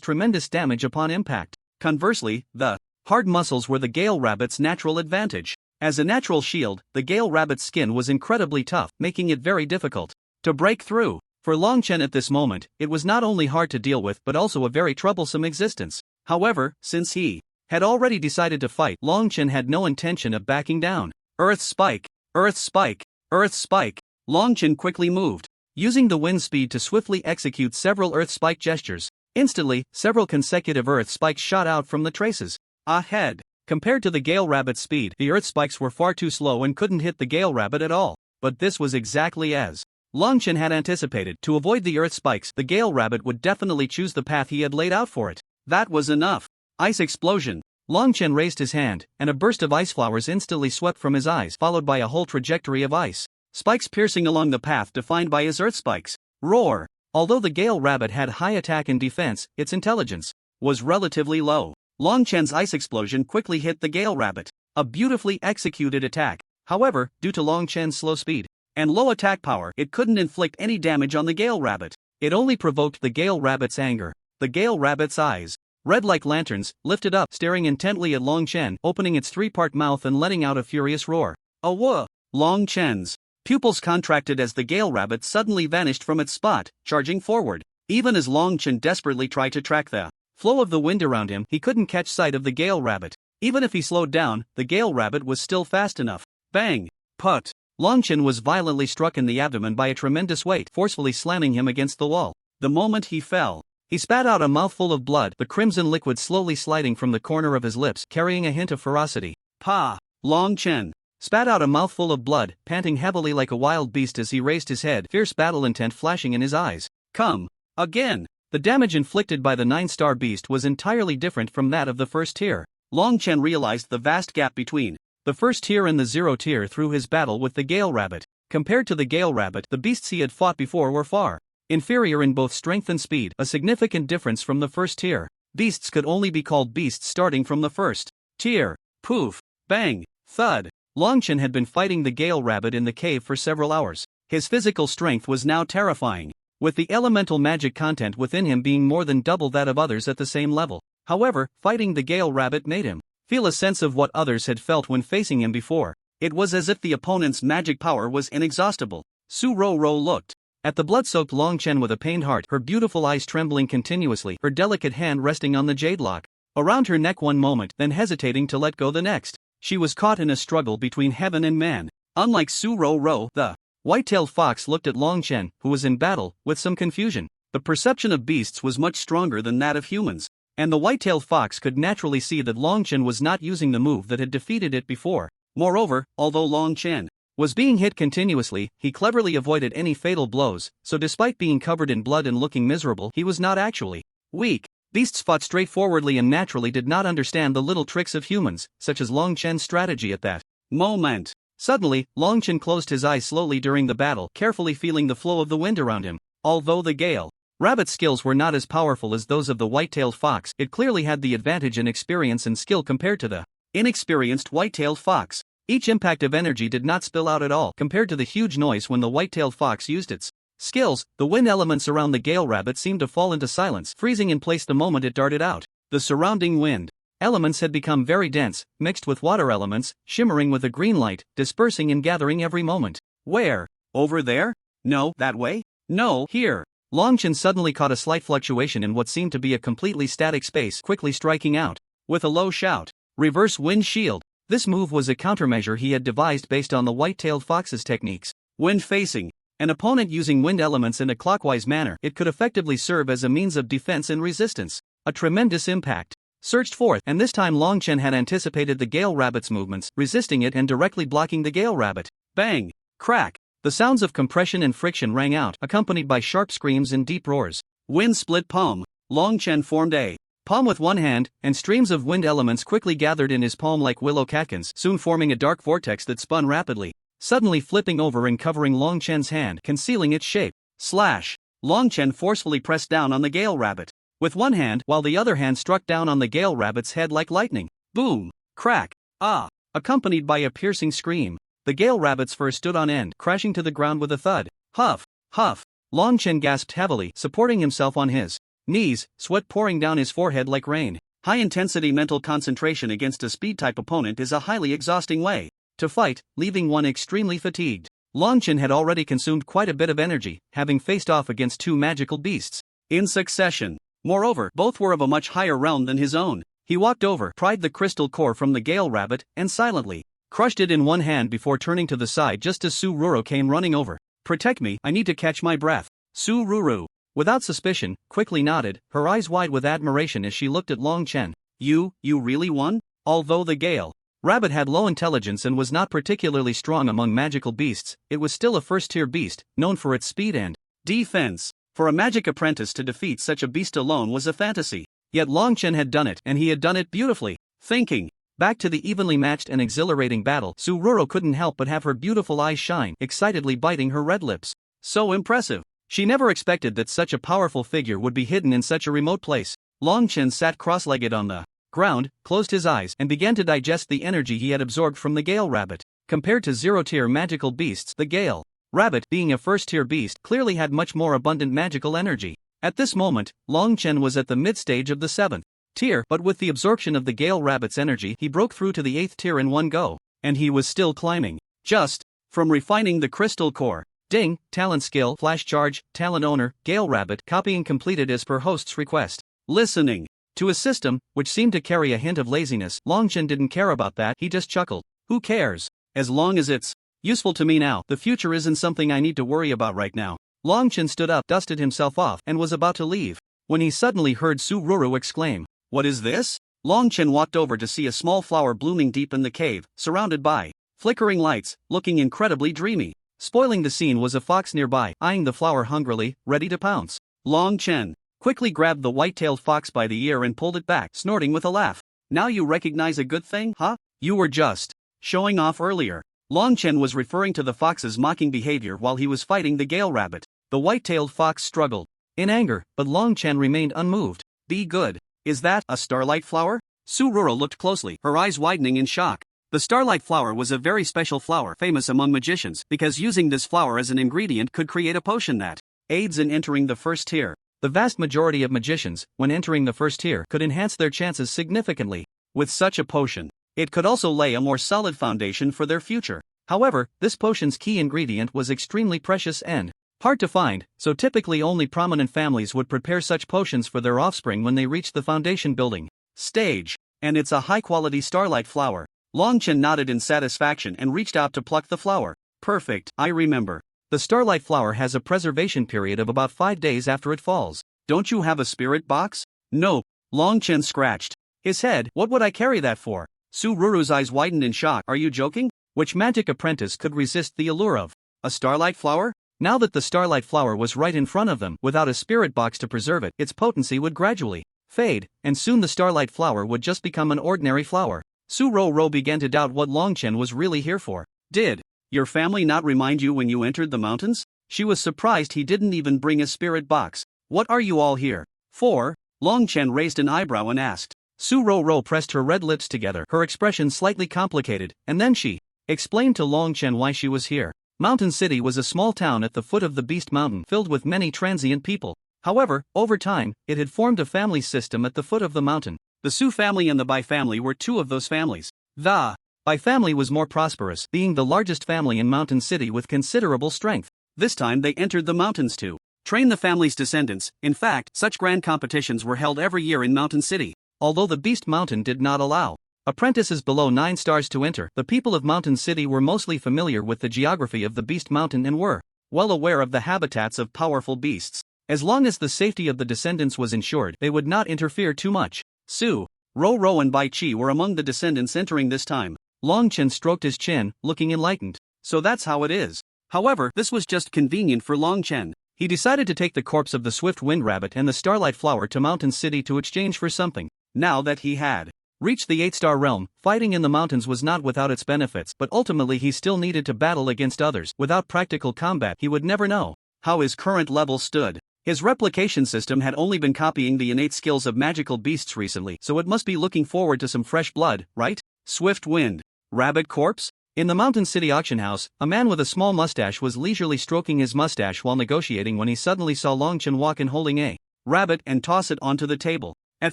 tremendous damage upon impact. Conversely, the hard muscles were the Gale Rabbit's natural advantage. As a natural shield, the Gale Rabbit's skin was incredibly tough, making it very difficult to break through. For Long Chen at this moment, it was not only hard to deal with but also a very troublesome existence. However, since he had already decided to fight, Long Chen had no intention of backing down. Earth Spike! Earth Spike! Earth Spike! Long Chen quickly moved, using the wind speed to swiftly execute several Earth Spike gestures. Instantly, several consecutive Earth Spikes shot out from the traces. Ahead. Compared to the Gale Rabbit's speed, the Earth Spikes were far too slow and couldn't hit the Gale Rabbit at all. But this was exactly as Long Chen had anticipated. To avoid the Earth Spikes, the Gale Rabbit would definitely choose the path he had laid out for it. That was enough. Ice explosion. Long Chen raised his hand, and a burst of ice flowers instantly swept from his eyes, followed by a whole trajectory of ice spikes piercing along the path defined by his Earth Spikes. Roar! Although the Gale Rabbit had high attack and defense, its intelligence was relatively low. Long Chen's ice explosion quickly hit the Gale Rabbit. A beautifully executed attack. However, due to Long Chen's slow speed and low attack power, it couldn't inflict any damage on the Gale Rabbit. It only provoked the Gale Rabbit's anger. The Gale Rabbit's eyes, red like lanterns, lifted up, staring intently at Long Chen, opening its three-part mouth and letting out a furious roar. Awooh! Long Chen's pupils contracted as the Gale Rabbit suddenly vanished from its spot, charging forward. Even as Long Chen desperately tried to track the flow of the wind around him, he couldn't catch sight of the Gale Rabbit. Even if he slowed down, the Gale Rabbit was still fast enough. Bang! Put! Long Chen was violently struck in the abdomen by a tremendous weight, forcefully slamming him against the wall. The moment he fell, he spat out a mouthful of blood, the crimson liquid slowly sliding from the corner of his lips, carrying a hint of ferocity. Pa! Long Chen spat out a mouthful of blood, panting heavily like a wild beast as he raised his head, fierce battle intent flashing in his eyes. Come! Again! The damage inflicted by the 9-star beast was entirely different from that of the first tier. Long Chen realized the vast gap between the first tier and the 0 tier through his battle with the Gale Rabbit. Compared to the Gale Rabbit, the beasts he had fought before were far inferior in both strength and speed, a significant difference from the first tier. Beasts could only be called beasts starting from the first tier. Poof! Bang! Thud! Long Chen had been fighting the Gale Rabbit in the cave for several hours. His physical strength was now terrifying, with the elemental magic content within him being more than double that of others at the same level. However, fighting the Gale Rabbit made him feel a sense of what others had felt when facing him before. It was as if the opponent's magic power was inexhaustible. Su Ro looked at the blood-soaked Long Chen with a pained heart, her beautiful eyes trembling continuously, her delicate hand resting on the jade lock around her neck one moment, then hesitating to let go the next. She was caught in a struggle between heaven and man. Unlike Su Ro, the white-tailed fox looked at Long Chen, who was in battle, with some confusion. The perception of beasts was much stronger than that of humans, and the white-tailed fox could naturally see that Long Chen was not using the move that had defeated it before. Moreover, although Long Chen was being hit continuously, he cleverly avoided any fatal blows, so despite being covered in blood and looking miserable, he was not actually weak. Beasts fought straightforwardly and naturally did not understand the little tricks of humans, such as Long Chen's strategy at that moment. Suddenly, Long Chen closed his eyes slowly during the battle, carefully feeling the flow of the wind around him. Although the Gale Rabbit's skills were not as powerful as those of the white-tailed fox, it clearly had the advantage in experience and skill compared to the inexperienced white-tailed fox. Each impact of energy did not spill out at all compared to the huge noise when the white-tailed fox used its skills. The wind elements around the Gale Rabbit seemed to fall into silence, freezing in place the moment it darted out. The surrounding wind elements had become very dense, mixed with water elements, shimmering with a green light, dispersing and gathering every moment. Where? Over there? No, that way? No, here. Longchen suddenly caught a slight fluctuation in what seemed to be a completely static space, quickly striking out. With a low shout, reverse wind shield. This move was a countermeasure he had devised based on the white-tailed fox's techniques. When facing an opponent using wind elements in a clockwise manner, it could effectively serve as a means of defense and resistance. A tremendous impact surged forth, and this time Longchen had anticipated the Gale Rabbit's movements, resisting it and directly blocking the Gale Rabbit. Bang! Crack! The sounds of compression and friction rang out, accompanied by sharp screams and deep roars. Wind split palm. Longchen formed a palm with one hand, and streams of wind elements quickly gathered in his palm like willow catkins, soon forming a dark vortex that spun rapidly, suddenly flipping over and covering Longchen's hand, concealing its shape. Slash! Longchen forcefully pressed down on the Gale Rabbit with one hand, while the other hand struck down on the Gale Rabbit's head like lightning. Boom! Crack! Ah! Accompanied by a piercing scream. The Gale Rabbit's fur stood on end, crashing to the ground with a thud. Huff! Huff! Longchen gasped heavily, supporting himself on his knees, sweat pouring down his forehead like rain. High-intensity mental concentration against a speed-type opponent is a highly exhausting way to fight, leaving one extremely fatigued. Longchen had already consumed quite a bit of energy, having faced off against two magical beasts in succession. Moreover, both were of a much higher realm than his own. He walked over, pried the crystal core from the Gale Rabbit, and silently crushed it in one hand before turning to the side just as Su Ruru came running over. Protect me, I need to catch my breath. Su Ruru, without suspicion, quickly nodded, her eyes wide with admiration as she looked at Longchen. You really won? Although the Gale Rabbit had low intelligence and was not particularly strong among magical beasts, it was still a first-tier beast, known for its speed and defense. For a magic apprentice to defeat such a beast alone was a fantasy. Yet Longchen had done it, and he had done it beautifully. Thinking back to the evenly matched and exhilarating battle, Su Ruru couldn't help but have her beautiful eyes shine, excitedly biting her red lips. So impressive. She never expected that such a powerful figure would be hidden in such a remote place. Longchen sat cross-legged on the ground, closed his eyes, and began to digest the energy he had absorbed from the Gale Rabbit. Compared to zero-tier magical beasts, the Gale Rabbit, being a first-tier beast, clearly had much more abundant magical energy. At this moment, Longchen was at the mid-stage of the 7th tier, but with the absorption of the Gale Rabbit's energy, he broke through to the 8th tier in one go. And he was still climbing. Just from refining the crystal core. Ding, talent skill, flash charge, talent owner, Gale Rabbit, copying completed as per host's request. Listening to a system, which seemed to carry a hint of laziness, Longchen didn't care about that, he just chuckled. Who cares? As long as it's useful to me now, the future isn't something I need to worry about right now. Longchen stood up, dusted himself off, and was about to leave, when he suddenly heard Su Ruru exclaim, "What is this?" Longchen walked over to see a small flower blooming deep in the cave, surrounded by flickering lights, looking incredibly dreamy. Spoiling the scene was a fox nearby, eyeing the flower hungrily, ready to pounce. Longchen quickly grabbed the white-tailed fox by the ear and pulled it back, snorting with a laugh. Now you recognize a good thing, huh? You were just showing off earlier. Longchen was referring to the fox's mocking behavior while he was fighting the Gale Rabbit. The white-tailed fox struggled in anger, but Longchen remained unmoved. Be good. Is that a starlight flower? Su Ruru looked closely, her eyes widening in shock. The starlight flower was a very special flower famous among magicians because using this flower as an ingredient could create a potion that aids in entering the first tier. The vast majority of magicians, when entering the first tier, could enhance their chances significantly with such a potion. It could also lay a more solid foundation for their future. However, this potion's key ingredient was extremely precious and hard to find, so typically only prominent families would prepare such potions for their offspring when they reached the foundation building stage. And it's a high-quality starlight flower. Longchen nodded in satisfaction and reached out to pluck the flower. Perfect, I remember. The starlight flower has a preservation period of about 5 days after it falls. Don't you have a spirit box? No. Longchen scratched his head. What would I carry that for? Su Ruru's eyes widened in shock. Are you joking? Which magic apprentice could resist the allure of a starlight flower? Now that the starlight flower was right in front of them, without a spirit box to preserve it, its potency would gradually fade, and soon the starlight flower would just become an ordinary flower. Su Ruru began to doubt what Longchen was really here for. Did your family not remind you when you entered the mountains? She was surprised he didn't even bring a spirit box. What are you all here for? Longchen raised an eyebrow and asked. Su Ruru pressed her red lips together, her expression slightly complicated, and then she explained to Longchen why she was here. Mountain City was a small town at the foot of the Beast Mountain filled with many transient people. However, over time, it had formed a family system at the foot of the mountain. The Su family and the Bai family were two of those families. The Bai family was more prosperous, being the largest family in Mountain City with considerable strength. This time they entered the mountains to train the family's descendants. In fact, such grand competitions were held every year in Mountain City. Although the Beast Mountain did not allow apprentices below 9 stars to enter, the people of Mountain City were mostly familiar with the geography of the Beast Mountain and were well aware of the habitats of powerful beasts. As long as the safety of the descendants was ensured, they would not interfere too much. Su, Ro and Bai Chi were among the descendants entering this time. Long Chen stroked his chin, looking enlightened. So that's how it is. However, this was just convenient for Long Chen. He decided to take the corpse of the Swift Wind Rabbit and the Starlight Flower to Mountain City to exchange for something. Now that he had reached the 8-star realm, fighting in the mountains was not without its benefits, but ultimately he still needed to battle against others. Without practical combat, he would never know how his current level stood. His replication system had only been copying the innate skills of magical beasts recently, so it must be looking forward to some fresh blood, right? Swift Wind Rabbit corpse? In the Mountain City auction house, a man with a small mustache was leisurely stroking his mustache while negotiating when he suddenly saw Long Chen walk in holding a rabbit and toss it onto the table. At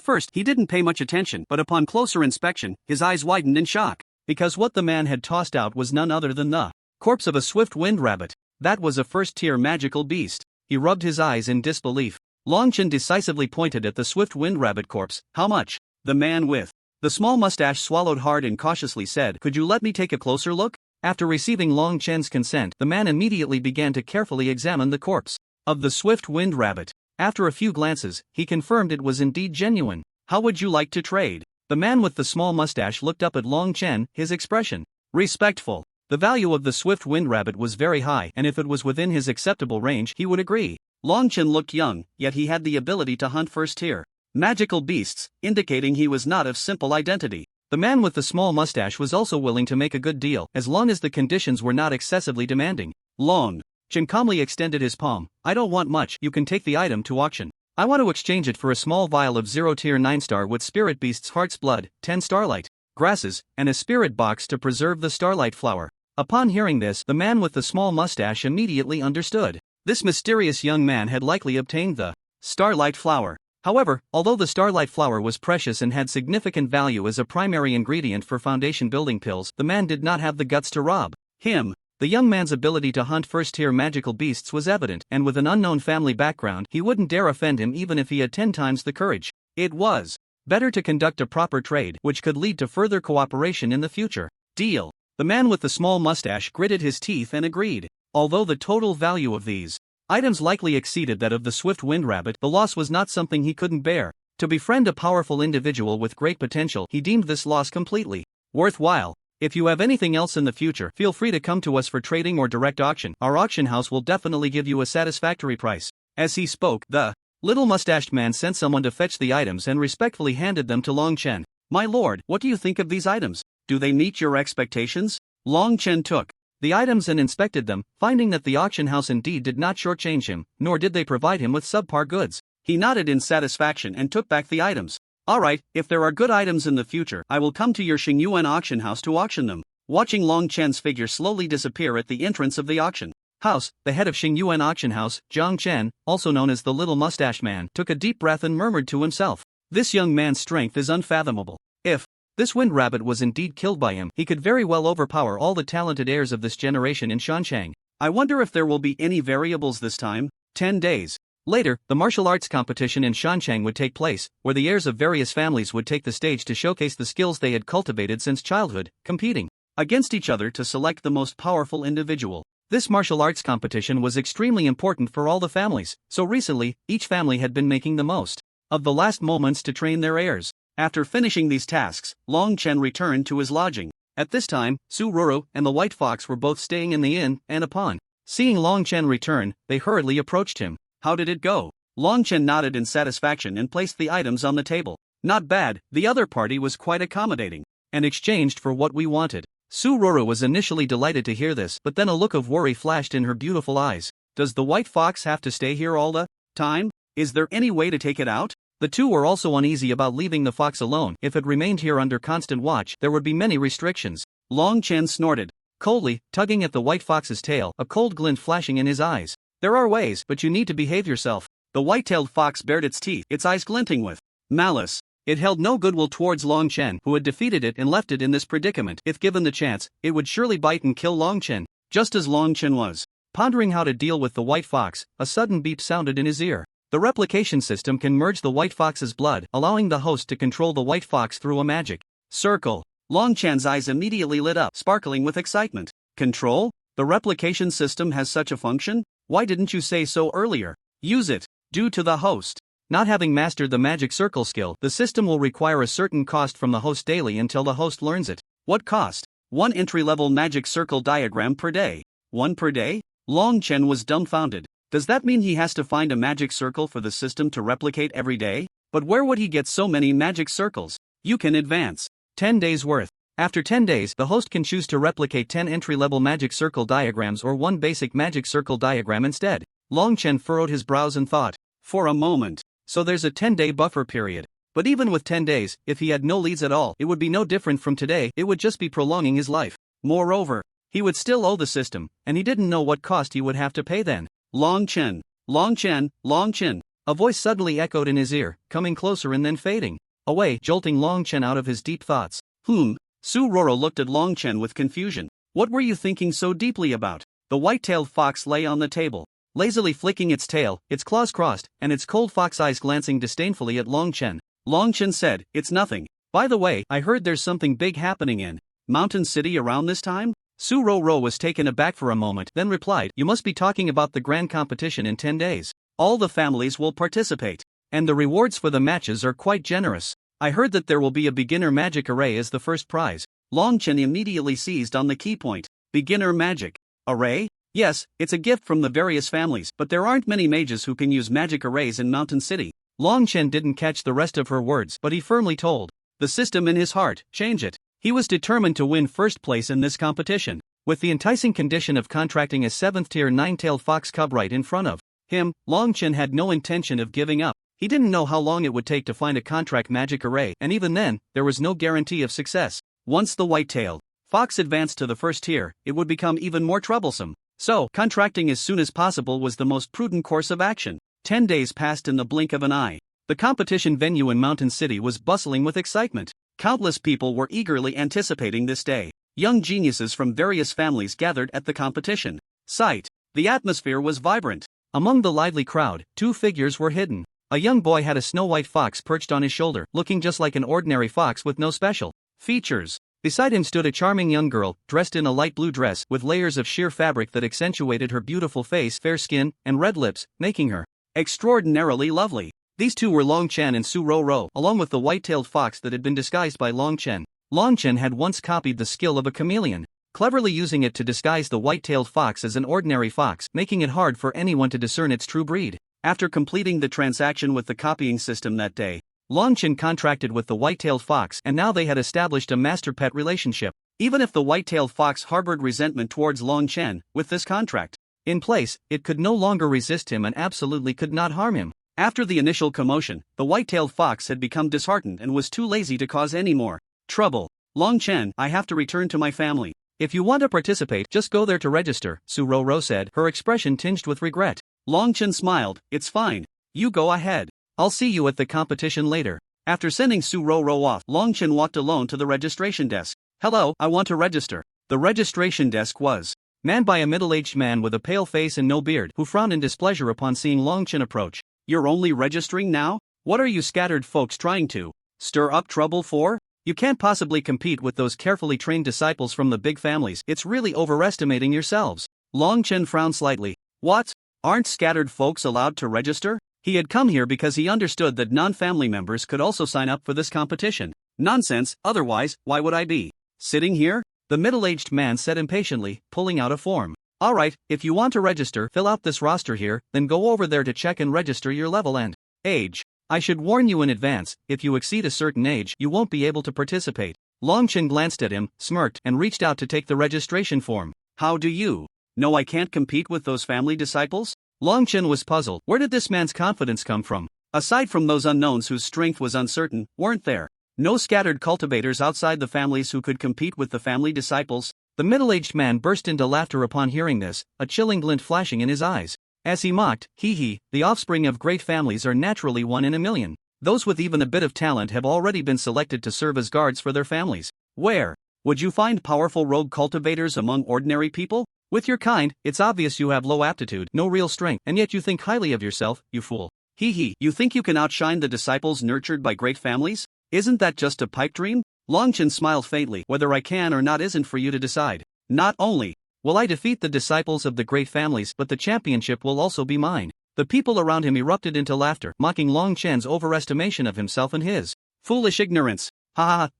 first, he didn't pay much attention, but upon closer inspection, his eyes widened in shock. Because what the man had tossed out was none other than the corpse of a Swift Wind Rabbit. That was a first-tier magical beast. He rubbed his eyes in disbelief. Long Chen decisively pointed at the Swift Wind Rabbit corpse. How much? The man with the small mustache swallowed hard and cautiously said, "Could you let me take a closer look?" After receiving Long Chen's consent, the man immediately began to carefully examine the corpse of the Swift Wind Rabbit. After a few glances, he confirmed it was indeed genuine. How would you like to trade? The man with the small mustache looked up at Long Chen, his expression respectful. The value of the Swift Wind Rabbit was very high, and if it was within his acceptable range, he would agree. Long Chen looked young, yet he had the ability to hunt first-tier magical beasts, indicating he was not of simple identity. The man with the small mustache was also willing to make a good deal, as long as the conditions were not excessively demanding. Long Chen calmly extended his palm. I don't want much, you can take the item to auction. I want to exchange it for a small vial of 0-tier 9-star with Spirit Beast's Heart's Blood, 10 starlight grasses, and a spirit box to preserve the Starlight Flower. Upon hearing this, the man with the small mustache immediately understood. This mysterious young man had likely obtained the Starlight Flower. However, although the Starlight Flower was precious and had significant value as a primary ingredient for foundation building pills, the man did not have the guts to rob him. The young man's ability to hunt first-tier magical beasts was evident, and with an unknown family background, he wouldn't dare offend him even if he had 10 times the courage. It was better to conduct a proper trade, which could lead to further cooperation in the future. Deal. The man with the small mustache gritted his teeth and agreed. Although the total value of these items likely exceeded that of the Swift Wind Rabbit, the loss was not something he couldn't bear. To befriend a powerful individual with great potential, he deemed this loss completely worthwhile. If you have anything else in the future, feel free to come to us for trading or direct auction. Our auction house will definitely give you a satisfactory price. As he spoke, the little mustached man sent someone to fetch the items and respectfully handed them to Long Chen. My lord, what do you think of these items? Do they meet your expectations? Long Chen took the items and inspected them, finding that the auction house indeed did not shortchange him, nor did they provide him with subpar goods. He nodded in satisfaction and took back the items. Alright, if there are good items in the future, I will come to your Xingyuan auction house to auction them. Watching Long Chen's figure slowly disappear at the entrance of the auction house, the head of Xingyuan auction house, Zhang Chen, also known as the Little Mustache Man, took a deep breath and murmured to himself. This young man's strength is unfathomable. If this Wind Rabbit was indeed killed by him, he could very well overpower all the talented heirs of this generation in Shanchang. I wonder if there will be any variables this time. 10 days later, the martial arts competition in Shanchang would take place, where the heirs of various families would take the stage to showcase the skills they had cultivated since childhood, competing against each other to select the most powerful individual. This martial arts competition was extremely important for all the families, so recently, each family had been making the most of the last moments to train their heirs. After finishing these tasks, Long Chen returned to his lodging. At this time, Su Ruru and the White Fox were both staying in the inn, and upon seeing Long Chen return, they hurriedly approached him. How did it go? Long Chen nodded in satisfaction and placed the items on the table. Not bad, the other party was quite accommodating, and exchanged for what we wanted. Su Ruru was initially delighted to hear this, but then a look of worry flashed in her beautiful eyes. Does the White Fox have to stay here all the time? Is there any way to take it out? The two were also uneasy about leaving the fox alone. If it remained here under constant watch, there would be many restrictions. Long Chen snorted. coldly, tugging at the white fox's tail, a cold glint flashing in his eyes. There are ways, but you need to behave yourself. The white-tailed fox bared its teeth, its eyes glinting with malice. It held no goodwill towards Long Chen, who had defeated it and left it in this predicament. If given the chance, it would surely bite and kill Long Chen. Just as Long Chen was pondering how to deal with the white fox, a sudden beep sounded in his ear. The replication system can merge the white fox's blood, allowing the host to control the white fox through a magic circle. Long Chen's eyes immediately lit up, sparkling with excitement. Control? The replication system has such a function? Why didn't you say so earlier? Use it. Due to the host not having mastered the magic circle skill, the system will require a certain cost from the host daily until the host learns it. What cost? 1 entry-level magic circle diagram per day. 1 per day? Long Chen was dumbfounded. Does that mean he has to find a magic circle for the system to replicate every day? But where would he get so many magic circles? You can advance 10 days worth. After 10 days, the host can choose to replicate 10 entry-level magic circle diagrams or 1 basic magic circle diagram instead. Long Chen furrowed his brows and thought for a moment. So there's a 10-day buffer period. But even with 10 days, if he had no leads at all, it would be no different from today. It would just be prolonging his life. Moreover, he would still owe the system, and he didn't know what cost he would have to pay then. Long Chen, Long Chen, Long Chen. A voice suddenly echoed in his ear, coming closer and then fading away, jolting Long Chen out of his deep thoughts. Su Roro looked at Long Chen with confusion. What were you thinking so deeply about? The white-tailed fox lay on the table, lazily flicking its tail, its claws crossed, and its cold fox eyes glancing disdainfully at Long Chen. Long Chen said, "It's nothing. By the way, I heard there's something big happening in Mountain City around this time?" Su Roro was taken aback for a moment, then replied, "You must be talking about the grand competition in 10 days. All the families will participate, and the rewards for the matches are quite generous. I heard that there will be a beginner magic array as the first prize." Long Chen immediately seized on the key point. Beginner magic array? Yes, it's a gift from the various families, but there aren't many mages who can use magic arrays in Mountain City. Long Chen didn't catch the rest of her words, but he firmly told the system in his heart, change it. He was determined to win first place in this competition, with the enticing condition of contracting a 7th-tier 9-tailed fox cub right in front of him. Long Chen had no intention of giving up. He didn't know how long it would take to find a contract magic array, and even then, there was no guarantee of success. Once the white-tailed fox advanced to the first tier, it would become even more troublesome. So, contracting as soon as possible was the most prudent course of action. 10 days passed in the blink of an eye. The competition venue in Mountain City was bustling with excitement. Countless people were eagerly anticipating this day. Young geniuses from various families gathered at the competition site. The atmosphere was vibrant. Among the lively crowd, 2 figures were hidden. A young boy had a snow-white fox perched on his shoulder, looking just like an ordinary fox with no special features. Beside him stood a charming young girl, dressed in a light blue dress with layers of sheer fabric that accentuated her beautiful face, fair skin, and red lips, making her extraordinarily lovely. These 2 were Long Chen and Su Roro, along with the white-tailed fox that had been disguised by Long Chen. Long Chen had once copied the skill of a chameleon, cleverly using it to disguise the white-tailed fox as an ordinary fox, making it hard for anyone to discern its true breed. After completing the transaction with the copying system that day, Long Chen contracted with the white-tailed fox, and now they had established a master-pet relationship. Even if the white-tailed fox harbored resentment towards Long Chen, with this contract in place, it could no longer resist him and absolutely could not harm him. After the initial commotion, the white-tailed fox had become disheartened and was too lazy to cause any more trouble. "Long Chen, I have to return to my family. If you want to participate, just go there to register," Su Roro said, her expression tinged with regret. Long Chen smiled, "It's fine. You go ahead. I'll see you at the competition later." After sending Su Roro off, Long Chen walked alone to the registration desk. "Hello, I want to register." The registration desk was manned by a middle-aged man with a pale face and no beard, who frowned in displeasure upon seeing Long Chen approach. "You're only registering now? What are you scattered folks trying to stir up trouble for? You can't possibly compete with those carefully trained disciples from the big families. It's really overestimating yourselves." Long Chen frowned slightly. "What? Aren't scattered folks allowed to register?" He had come here because he understood that non-family members could also sign up for this competition. "Nonsense, otherwise, why would I be sitting here?" the middle-aged man said impatiently, pulling out a form. "Alright, if you want to register, fill out this roster here, then go over there to check and register your level and age. I should warn you in advance, if you exceed a certain age, you won't be able to participate." Long Chen glanced at him, smirked, and reached out to take the registration form. "How do you know I can't compete with those family disciples?" Long Chen was puzzled. Where did this man's confidence come from? Aside from those unknowns whose strength was uncertain, weren't there no scattered cultivators outside the families who could compete with the family disciples? The middle-aged man burst into laughter upon hearing this, a chilling glint flashing in his eyes. As he mocked, the offspring of great families are naturally one in a million. Those with even a bit of talent have already been selected to serve as guards for their families. Where would you find powerful rogue cultivators among ordinary people? With your kind, it's obvious you have low aptitude, no real strength, and yet you think highly of yourself, you fool. You think you can outshine the disciples nurtured by great families? Isn't that just a pipe dream? Longchen smiled faintly. Whether I can or not isn't for you to decide. Not only will I defeat the disciples of the great families, but the championship will also be mine. The people around him erupted into laughter, mocking Long Chen's overestimation of himself and his foolish ignorance.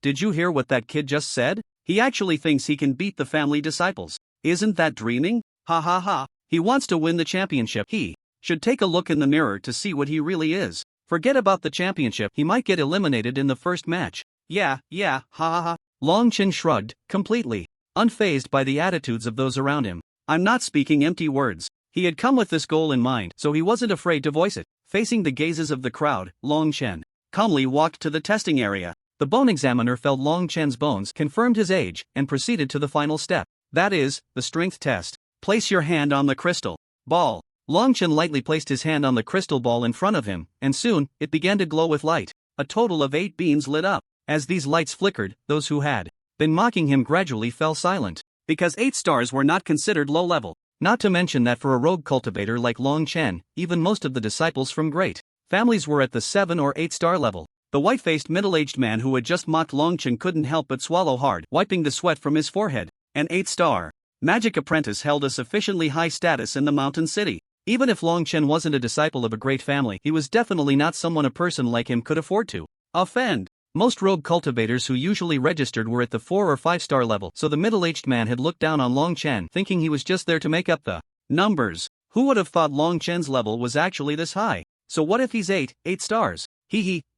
Did you hear what that kid just said? He actually thinks he can beat the family disciples. Isn't that dreaming? He wants to win the championship. He should take a look in the mirror to see what he really is. Forget about the championship, he might get eliminated in the first match. Yeah, Long Chen shrugged, completely unfazed by the attitudes of those around him. I'm not speaking empty words. He had come with this goal in mind, so he wasn't afraid to voice it. Facing the gazes of the crowd, Long Chen calmly walked to the testing area. The bone examiner felt Long Chen's bones, confirmed his age, and proceeded to the final step. That is, the strength test. Place your hand on the crystal ball. Long Chen lightly placed his hand on the crystal ball in front of him, and soon, it began to glow with light. A total of 8 beams lit up. As these lights flickered, those who had been mocking him gradually fell silent. Because 8 stars were not considered low level. Not to mention that for a rogue cultivator like Long Chen, even most of the disciples from great families were at the 7 or 8 star level. The white-faced middle-aged man who had just mocked Long Chen couldn't help but swallow hard, wiping the sweat from his forehead. An 8-star magic apprentice held a sufficiently high status in the mountain city. Even if Long Chen wasn't a disciple of a great family, he was definitely not someone a person like him could afford to offend. Most rogue cultivators who usually registered were at the 4 or 5 star level, so the middle-aged man had looked down on Long Chen, thinking he was just there to make up the numbers. Who would have thought Long Chen's level was actually this high? So what if he's 8 stars?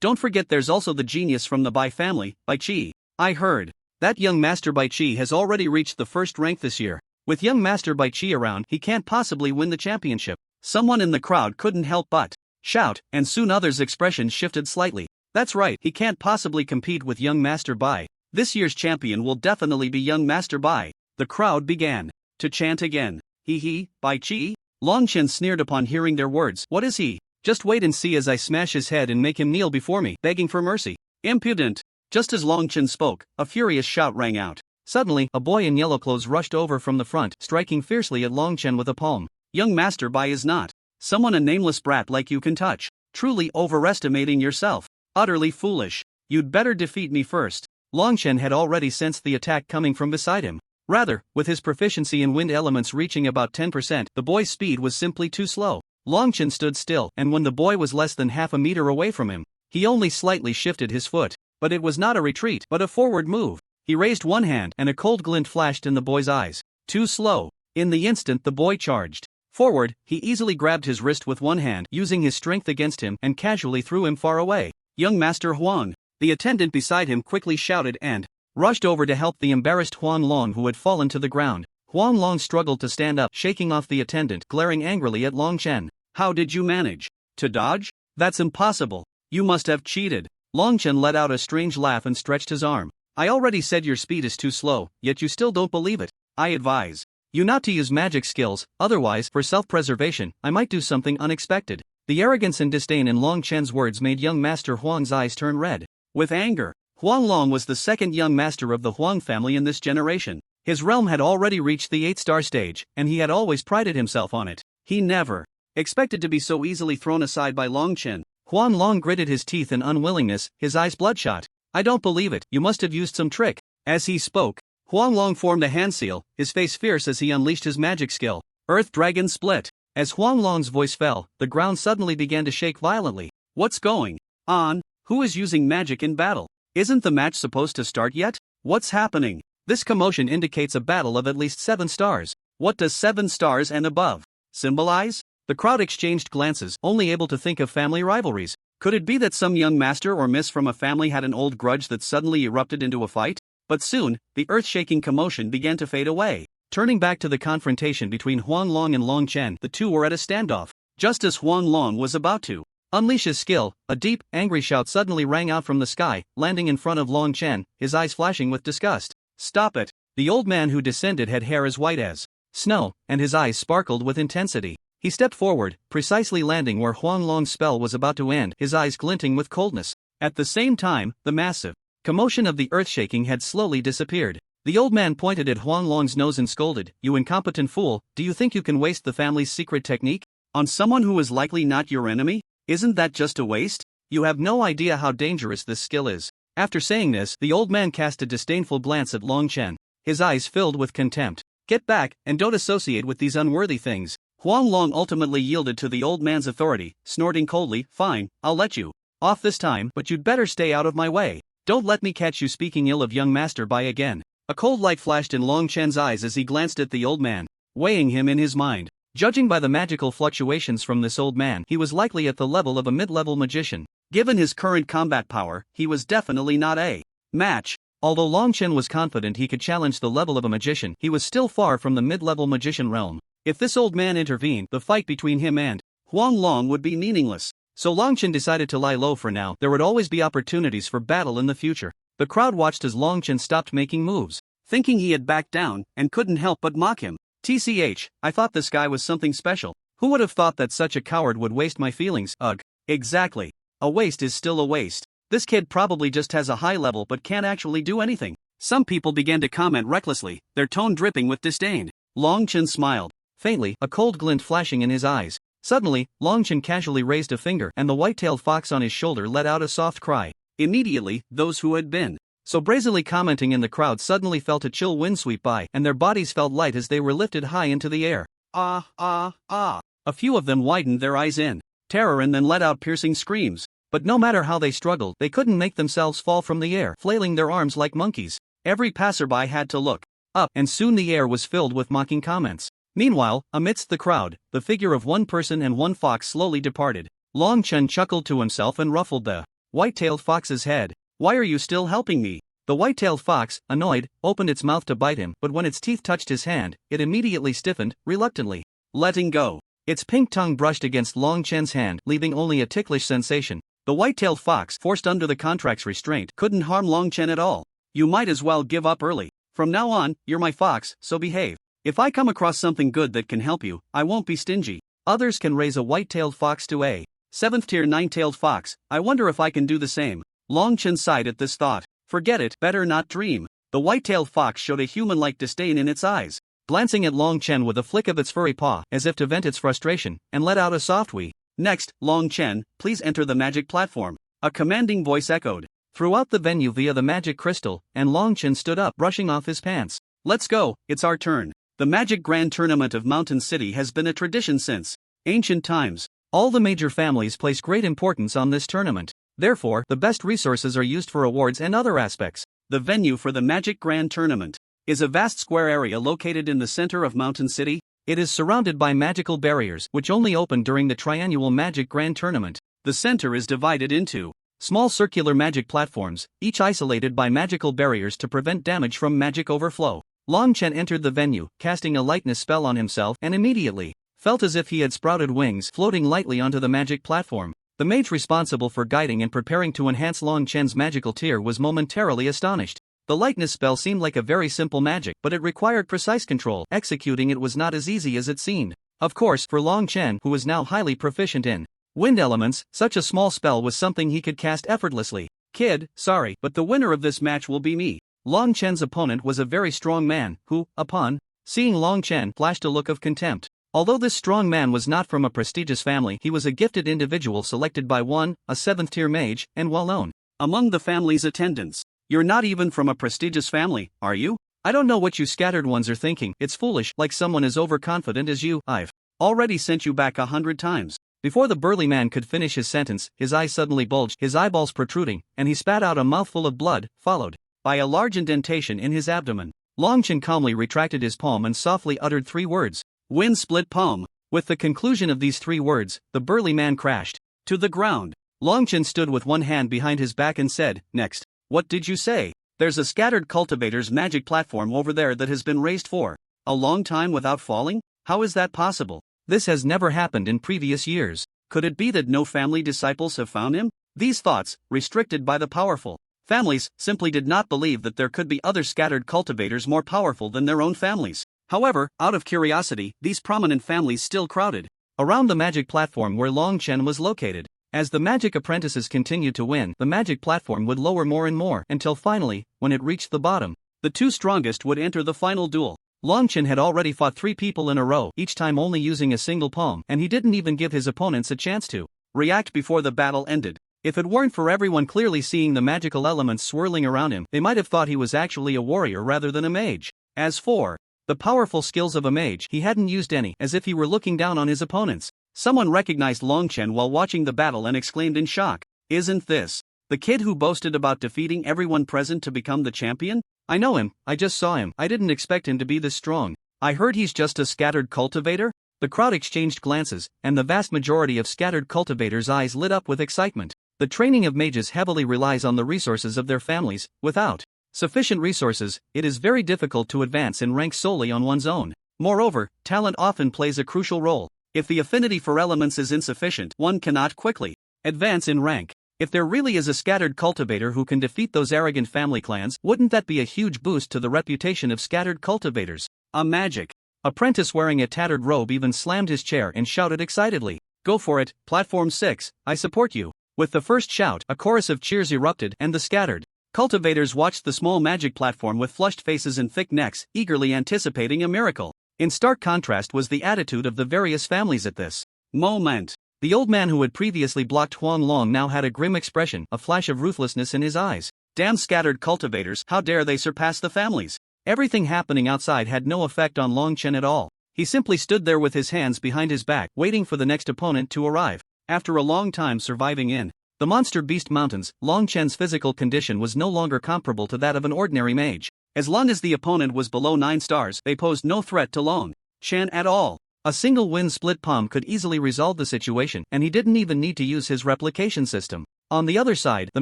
Don't forget there's also the genius from the Bai family, Bai Qi. I heard that young Master Bai Qi has already reached the first rank this year. With young Master Bai Qi around, he can't possibly win the championship. Someone in the crowd couldn't help but shout, and soon others' expressions shifted slightly. That's right, he can't possibly compete with young Master Bai. This year's champion will definitely be young Master Bai. The crowd began to chant again. Bai Qi? Long Chen sneered upon hearing their words. What is he? Just wait and see as I smash his head and make him kneel before me, begging for mercy. Impudent! Just as Long Chen spoke, a furious shout rang out. Suddenly, a boy in yellow clothes rushed over from the front, striking fiercely at Long Chen with a palm. Young Master Bai is not someone a nameless brat like you can touch. Truly overestimating yourself. Utterly foolish. You'd better defeat me first. Long Chen had already sensed the attack coming from beside him. Rather, with his proficiency in wind elements reaching about 10%, the boy's speed was simply too slow. Long Chen stood still, and when the boy was less than half a meter away from him, he only slightly shifted his foot. But it was not a retreat, but a forward move. He raised one hand, and a cold glint flashed in the boy's eyes. Too slow. In the instant the boy charged forward, he easily grabbed his wrist with one hand, using his strength against him, and casually threw him far away. Young Master Huang. The attendant beside him quickly shouted and rushed over to help the embarrassed Huang Long, who had fallen to the ground. Huang Long struggled to stand up, shaking off the attendant, glaring angrily at Long Chen. How did you manage to dodge? That's impossible. You must have cheated. Long Chen let out a strange laugh and stretched his arm. I already said your speed is too slow, yet you still don't believe it. I advise you not to use magic skills, otherwise, for self-preservation, I might do something unexpected. The arrogance and disdain in Long Chen's words made young Master Huang's eyes turn red with anger. Huang Long was the second young master of the Huang family in this generation. His realm had already reached the 8-star stage, and he had always prided himself on it. He never expected to be so easily thrown aside by Long Chen. Huang Long gritted his teeth in unwillingness, his eyes bloodshot. I don't believe it, you must have used some trick. As he spoke, Huang Long formed a hand seal, his face fierce as he unleashed his magic skill. Earth Dragon Split. As Huang Long's voice fell, the ground suddenly began to shake violently. What's going on? Who is using magic in battle? Isn't the match supposed to start yet? What's happening? This commotion indicates a battle of at least 7 stars. What does 7 stars and above symbolize? The crowd exchanged glances, only able to think of family rivalries. Could it be that some young master or miss from a family had an old grudge that suddenly erupted into a fight? But soon, the earth-shaking commotion began to fade away. Turning back to the confrontation between Huang Long and Long Chen, the two were at a standoff. Just as Huang Long was about to unleash his skill, a deep, angry shout suddenly rang out from the sky, landing in front of Long Chen, his eyes flashing with disgust. Stop it! The old man who descended had hair as white as snow, and his eyes sparkled with intensity. He stepped forward, precisely landing where Huanglong's spell was about to end, his eyes glinting with coldness. At the same time, the massive commotion of the earth-shaking had slowly disappeared. The old man pointed at Huanglong's nose and scolded, "You incompetent fool, do you think you can waste the family's secret technique on someone who is likely not your enemy? Isn't that just a waste? You have no idea how dangerous this skill is." After saying this, the old man cast a disdainful glance at Long Chen. His eyes filled with contempt. "Get back, and don't associate with these unworthy things." Huanglong ultimately yielded to the old man's authority, snorting coldly, "Fine, I'll let you off this time, but you'd better stay out of my way. Don't let me catch you speaking ill of young Master Bai again." A cold light flashed in Long Chen's eyes as he glanced at the old man, weighing him in his mind. Judging by the magical fluctuations from this old man, he was likely at the level of a mid-level magician. Given his current combat power, he was definitely not a match. Although Long Chen was confident he could challenge the level of a magician, he was still far from the mid-level magician realm. If this old man intervened, the fight between him and Huanglong would be meaningless. So Long Chen decided to lie low for now. There would always be opportunities for battle in the future. The crowd watched as Long Chen stopped making moves, thinking he had backed down, and couldn't help but mock him. "TCH, I thought this guy was something special. Who would have thought that such a coward would waste my feelings? Ugh." Exactly. A waste is still a waste. This kid probably just has a high level but can't actually do anything. Some people began to comment recklessly, their tone dripping with disdain. Long Chen smiled faintly, a cold glint flashing in his eyes. Suddenly, Long Chen casually raised a finger, and the white-tailed fox on his shoulder let out a soft cry. Immediately, those who had been so brazenly commenting in the crowd suddenly felt a chill wind sweep by, and their bodies felt light as they were lifted high into the air. Ah, ah, ah. A few of them widened their eyes in terror and then let out piercing screams. But no matter how they struggled, they couldn't make themselves fall from the air, flailing their arms like monkeys. Every passerby had to look up, and soon the air was filled with mocking comments. Meanwhile, amidst the crowd, the figure of one person and one fox slowly departed. Long Chen chuckled to himself and ruffled the white-tailed fox's head. "Why are you still helping me?" The white-tailed fox, annoyed, opened its mouth to bite him, but when its teeth touched his hand, it immediately stiffened, reluctantly letting go. Its pink tongue brushed against Long Chen's hand, leaving only a ticklish sensation. The white-tailed fox, forced under the contract's restraint, couldn't harm Long Chen at all. "You might as well give up early. From now on, you're my fox, so behave. If I come across something good that can help you, I won't be stingy." Others can raise a white-tailed fox to a 7th tier 9-tailed fox. I wonder if I can do the same. Long Chen sighed at this thought. Forget it, better not dream. The white-tailed fox showed a human-like disdain in its eyes, glancing at Long Chen with a flick of its furry paw, as if to vent its frustration, and let out a soft wee. "Next, Long Chen, please enter the magic platform." A commanding voice echoed throughout the venue via the magic crystal, and Long Chen stood up, brushing off his pants. "Let's go, it's our turn." The Magic Grand Tournament of Mountain City has been a tradition since ancient times. All the major families place great importance on this tournament. Therefore, the best resources are used for awards and other aspects. The venue for the Magic Grand Tournament is a vast square area located in the center of Mountain City. It is surrounded by magical barriers, which only open during the triannual Magic Grand Tournament. The center is divided into small circular magic platforms, each isolated by magical barriers to prevent damage from magic overflow. Long Chen entered the venue, casting a lightness spell on himself, and immediately felt as if he had sprouted wings, floating lightly onto the magic platform. The mage responsible for guiding and preparing to enhance Long Chen's magical tier was momentarily astonished. The lightness spell seemed like a very simple magic, but it required precise control. Executing it was not as easy as it seemed. Of course, for Long Chen, who was now highly proficient in wind elements, such a small spell was something he could cast effortlessly. "Kid, sorry, but the winner of this match will be me." Long Chen's opponent was a very strong man, who, upon seeing Long Chen, flashed a look of contempt. Although this strong man was not from a prestigious family, he was a gifted individual selected by a 7th-tier mage, and well-known among the family's attendants. "You're not even from a prestigious family, are you? I don't know what you scattered ones are thinking. It's foolish, like someone as overconfident as you. I've already sent you back 100 times. Before the burly man could finish his sentence, his eyes suddenly bulged, his eyeballs protruding, and he spat out a mouthful of blood, followed by a large indentation in his abdomen. Long Chen calmly retracted his palm and softly uttered 3 words. "Wind split palm." With the conclusion of these 3 words, the burly man crashed to the ground. Long Chen stood with one hand behind his back and said, "Next." "What did you say?" "There's a scattered cultivator's magic platform over there that has been raised for a long time without falling? How is that possible? This has never happened in previous years. Could it be that no family disciples have found him?" These thoughts, restricted by the powerful Families simply did not believe that there could be other scattered cultivators more powerful than their own families. However, out of curiosity, these prominent families still crowded around the magic platform where Long Chen was located. As the magic apprentices continued to win, the magic platform would lower more and more until finally, when it reached the bottom, the two strongest would enter the final duel. Long Chen had already fought 3 people in a row, each time only using a single palm, and he didn't even give his opponents a chance to react before the battle ended. If it weren't for everyone clearly seeing the magical elements swirling around him, they might have thought he was actually a warrior rather than a mage. As for the powerful skills of a mage, he hadn't used any, as if he were looking down on his opponents. Someone recognized Long Chen while watching the battle and exclaimed in shock, "Isn't this the kid who boasted about defeating everyone present to become the champion? I know him, I just saw him, I didn't expect him to be this strong. I heard he's just a scattered cultivator?" The crowd exchanged glances, and the vast majority of scattered cultivators' eyes lit up with excitement. The training of mages heavily relies on the resources of their families. Without sufficient resources, it is very difficult to advance in rank solely on one's own. Moreover, talent often plays a crucial role. If the affinity for elements is insufficient, one cannot quickly advance in rank. If there really is a scattered cultivator who can defeat those arrogant family clans, wouldn't that be a huge boost to the reputation of scattered cultivators? A magic apprentice wearing a tattered robe even slammed his chair and shouted excitedly, "Go for it, Platform 6, I support you." With the first shout, a chorus of cheers erupted, and the scattered cultivators watched the small magic platform with flushed faces and thick necks, eagerly anticipating a miracle. In stark contrast was the attitude of the various families at this moment. The old man who had previously blocked Huang Long now had a grim expression, a flash of ruthlessness in his eyes. Damn scattered cultivators, how dare they surpass the families? Everything happening outside had no effect on Long Chen at all. He simply stood there with his hands behind his back, waiting for the next opponent to arrive. After a long time surviving in the Monster Beast Mountains, Long Chen's physical condition was no longer comparable to that of an ordinary mage. As long as the opponent was below 9 stars, they posed no threat to Long Chen at all. A single wind split palm could easily resolve the situation, and he didn't even need to use his replication system. On the other side, the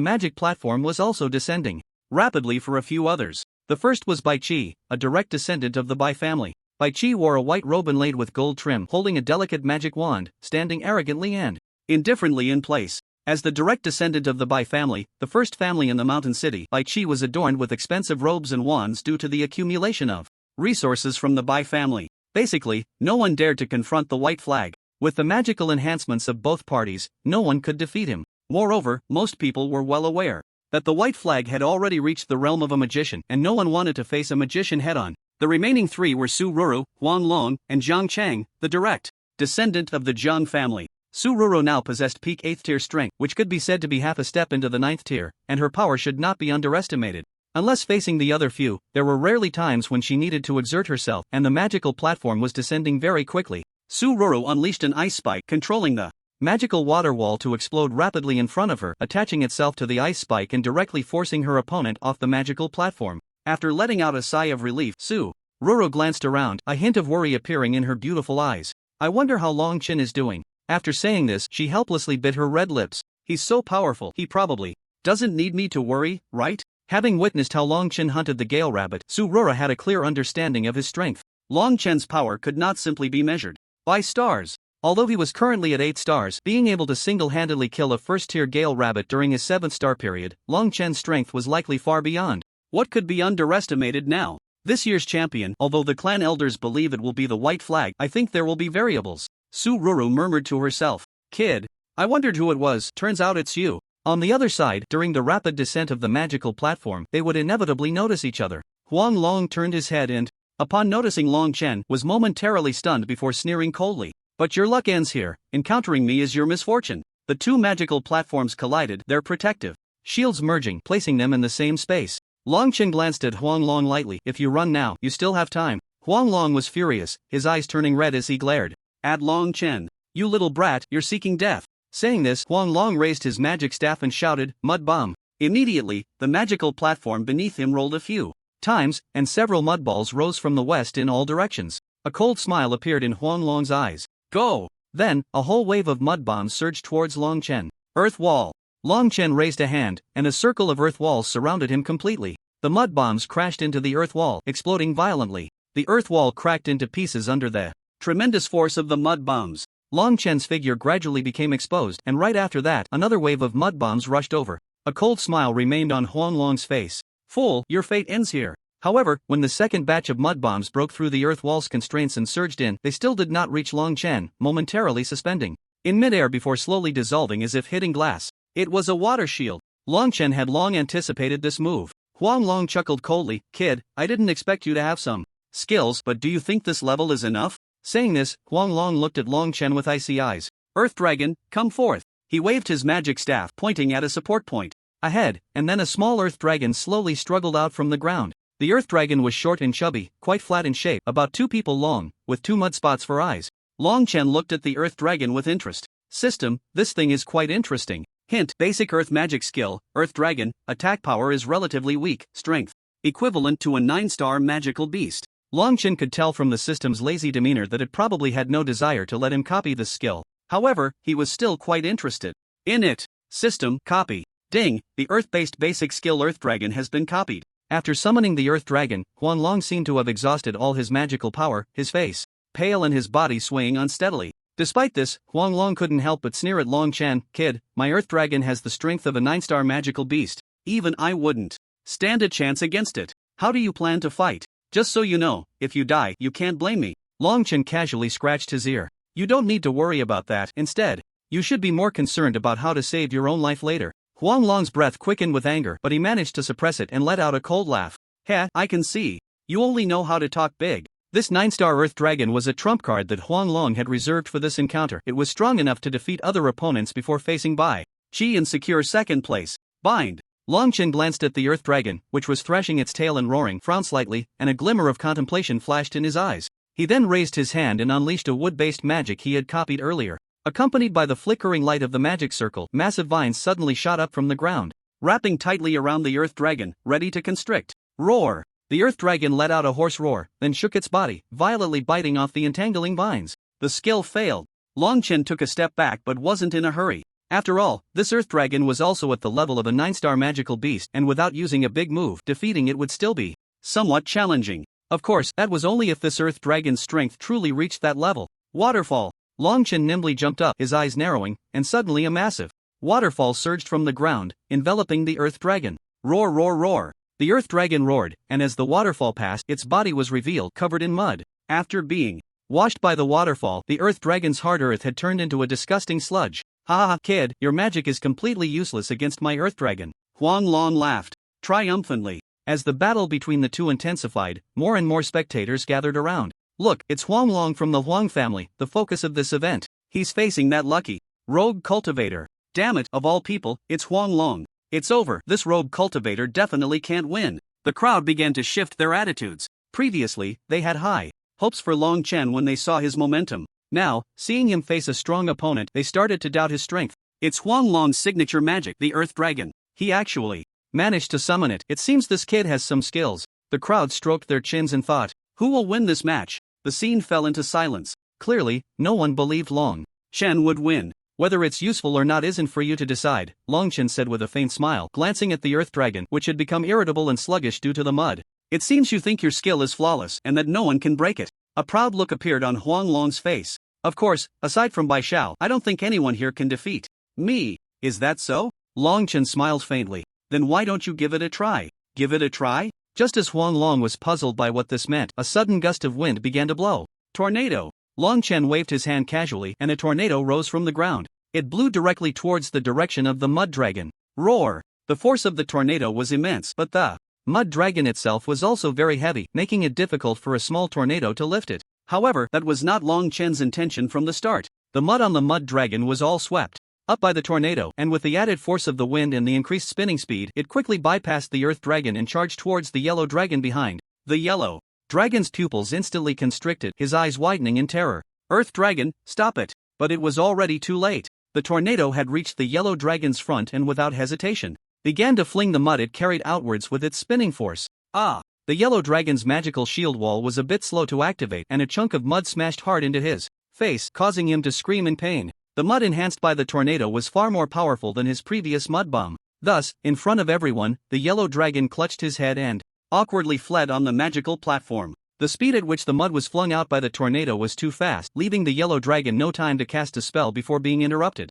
magic platform was also descending rapidly for a few others. The first was Bai Qi, a direct descendant of the Bai family. Bai Qi wore a white robe inlaid with gold trim, holding a delicate magic wand, standing arrogantly and indifferently in place. As the direct descendant of the Bai family, the first family in the mountain city, Bai Qi was adorned with expensive robes and wands due to the accumulation of resources from the Bai family. Basically, no one dared to confront the white flag. With the magical enhancements of both parties, no one could defeat him. Moreover, most people were well aware that the white flag had already reached the realm of a magician, and no one wanted to face a magician head-on. The remaining 3 were Su Ruru, Huang Long, and Jiang Chang, the direct descendant of the Jiang family. Su Ruru now possessed peak 8th tier strength, which could be said to be half a step into the 9th tier, and her power should not be underestimated. Unless facing the other few, there were rarely times when she needed to exert herself, and the magical platform was descending very quickly. Su Ruru unleashed an ice spike, controlling the magical water wall to explode rapidly in front of her, attaching itself to the ice spike and directly forcing her opponent off the magical platform. After letting out a sigh of relief, Su Ruru glanced around, a hint of worry appearing in her beautiful eyes. "I wonder how Long Chen is doing." After saying this, she helplessly bit her red lips. "He's so powerful, he probably doesn't need me to worry, right?" Having witnessed how Long Chen hunted the Gale Rabbit, Su Ruru had a clear understanding of his strength. Long Chen's power could not simply be measured by stars. Although he was currently at 8 stars, being able to single-handedly kill a first-tier Gale Rabbit during his 7th star period, Long Chen's strength was likely far beyond what could be underestimated now. This year's champion, although the clan elders believe it will be the white flag, I think there will be variables. Su Ruru murmured to herself. "Kid, I wondered who it was, turns out it's you." On the other side, during the rapid descent of the magical platform, they would inevitably notice each other. Huang Long turned his head and, upon noticing Long Chen, was momentarily stunned before sneering coldly. "But your luck ends here, encountering me is your misfortune." The two magical platforms collided, their protective shields merging, placing them in the same space. Long Chen glanced at Huang Long lightly. "If you run now, you still have time." Huang Long was furious, his eyes turning red as he glared at Long Chen. "You little brat, you're seeking death." Saying this, Huang Long raised his magic staff and shouted, "Mud bomb." Immediately, the magical platform beneath him rolled a few times, and several mud balls rose from the west in all directions. A cold smile appeared in Huang Long's eyes. "Go!" Then, a whole wave of mud bombs surged towards Long Chen. "Earth wall." Long Chen raised a hand, and a circle of earth walls surrounded him completely. The mud bombs crashed into the earth wall, exploding violently. The earth wall cracked into pieces under the tremendous force of the mud bombs. Long Chen's figure gradually became exposed, and right after that, another wave of mud bombs rushed over. A cold smile remained on Huanglong's face. Fool, your fate ends here. However, when the second batch of mud bombs broke through the earth wall's constraints and surged in, they still did not reach Long Chen, momentarily suspending in midair before slowly dissolving as if hitting glass. It was a water shield. Long Chen had long anticipated this move. Huanglong chuckled coldly, "Kid, I didn't expect you to have some skills, but do you think this level is enough?" Saying this, Huanglong looked at Long Chen with icy eyes. "Earth Dragon, come forth." He waved his magic staff, pointing at a support point ahead, and then a small earth dragon slowly struggled out from the ground. The earth dragon was short and chubby, quite flat in shape, about 2 people long, with 2 mud spots for eyes. Long Chen looked at the earth dragon with interest. "System, this thing is quite interesting. Hint, basic earth magic skill, earth dragon, attack power is relatively weak, strength equivalent to a 9-star magical beast." Long Chen could tell from the system's lazy demeanor that it probably had no desire to let him copy this skill. However, he was still quite interested in it. System, copy. Ding, the earth-based basic skill Earth Dragon has been copied. After summoning the Earth Dragon, Huanglong seemed to have exhausted all his magical power, his face pale and his body swaying unsteadily. Despite this, Huanglong couldn't help but sneer at Long Chen. "Kid, my Earth Dragon has the strength of a 9-star magical beast. Even I wouldn't stand a chance against it. How do you plan to fight? Just so you know, if you die, you can't blame me." Long Chen casually scratched his ear. "You don't need to worry about that. Instead, you should be more concerned about how to save your own life later." Huanglong's breath quickened with anger, but he managed to suppress it and let out a cold laugh. "Heh, I can see. You only know how to talk big." This 9-star Earth Dragon was a trump card that Huanglong had reserved for this encounter. It was strong enough to defeat other opponents before facing Bai Qi and secure second place. Bind. Long Chen glanced at the Earth Dragon, which was thrashing its tail and roaring, frowned slightly, and a glimmer of contemplation flashed in his eyes. He then raised his hand and unleashed a wood-based magic he had copied earlier. Accompanied by the flickering light of the magic circle, massive vines suddenly shot up from the ground, wrapping tightly around the Earth Dragon, ready to constrict. Roar! The Earth Dragon let out a hoarse roar, then shook its body, violently biting off the entangling vines. The skill failed. Long Chen took a step back but wasn't in a hurry. After all, this Earth Dragon was also at the level of a 9-star magical beast, and without using a big move, defeating it would still be somewhat challenging. Of course, that was only if this Earth Dragon's strength truly reached that level. Waterfall. Long Chen nimbly jumped up, his eyes narrowing, and suddenly a massive waterfall surged from the ground, enveloping the Earth Dragon. Roar, roar, roar. The Earth Dragon roared, and as the waterfall passed, its body was revealed, covered in mud. After being washed by the waterfall, the Earth Dragon's hard earth had turned into a disgusting sludge. "Ha ha, kid, your magic is completely useless against my Earth Dragon." Huanglong laughed triumphantly. As the battle between the two intensified, more and more spectators gathered around. "Look, it's Huanglong from the Huang family, the focus of this event. He's facing that lucky rogue cultivator. Damn it, of all people, it's Huanglong. It's over, this rogue cultivator definitely can't win." The crowd began to shift their attitudes. Previously, they had high hopes for Long Chen when they saw his momentum. Now, seeing him face a strong opponent, they started to doubt his strength. It's Huanglong's signature magic, the Earth Dragon. He actually managed to summon it. It seems this kid has some skills. The crowd stroked their chins and thought, who will win this match? The scene fell into silence. Clearly, no one believed Long Chen would win. "Whether it's useful or not isn't for you to decide," Long Chen said with a faint smile, glancing at the Earth Dragon, which had become irritable and sluggish due to the mud. "It seems you think your skill is flawless and that no one can break it." A proud look appeared on Huanglong's face. "Of course, aside from Bai Xiao, I don't think anyone here can defeat me. Is that so?" Long Chen smiled faintly. "Then why don't you give it a try?" "Give it a try?" Just as Huanglong was puzzled by what this meant, a sudden gust of wind began to blow. Tornado. Long Chen waved his hand casually, and a tornado rose from the ground. It blew directly towards the direction of the mud dragon. Roar! The force of the tornado was immense, but the mud dragon itself was also very heavy, making it difficult for a small tornado to lift it. However, that was not Long Chen's intention from the start. The mud on the mud dragon was all swept up by the tornado, and with the added force of the wind and the increased spinning speed, it quickly bypassed the Earth Dragon and charged towards the yellow dragon behind. The yellow dragon's pupils instantly constricted, his eyes widening in terror. "Earth Dragon, stop it!" But it was already too late. The tornado had reached the yellow dragon's front and without hesitation began to fling the mud it carried outwards with its spinning force. Ah! The yellow dragon's magical shield wall was a bit slow to activate, and a chunk of mud smashed hard into his face, causing him to scream in pain. The mud enhanced by the tornado was far more powerful than his previous mud bomb. Thus, in front of everyone, the yellow dragon clutched his head and awkwardly fled on the magical platform. The speed at which the mud was flung out by the tornado was too fast, leaving the yellow dragon no time to cast a spell before being interrupted.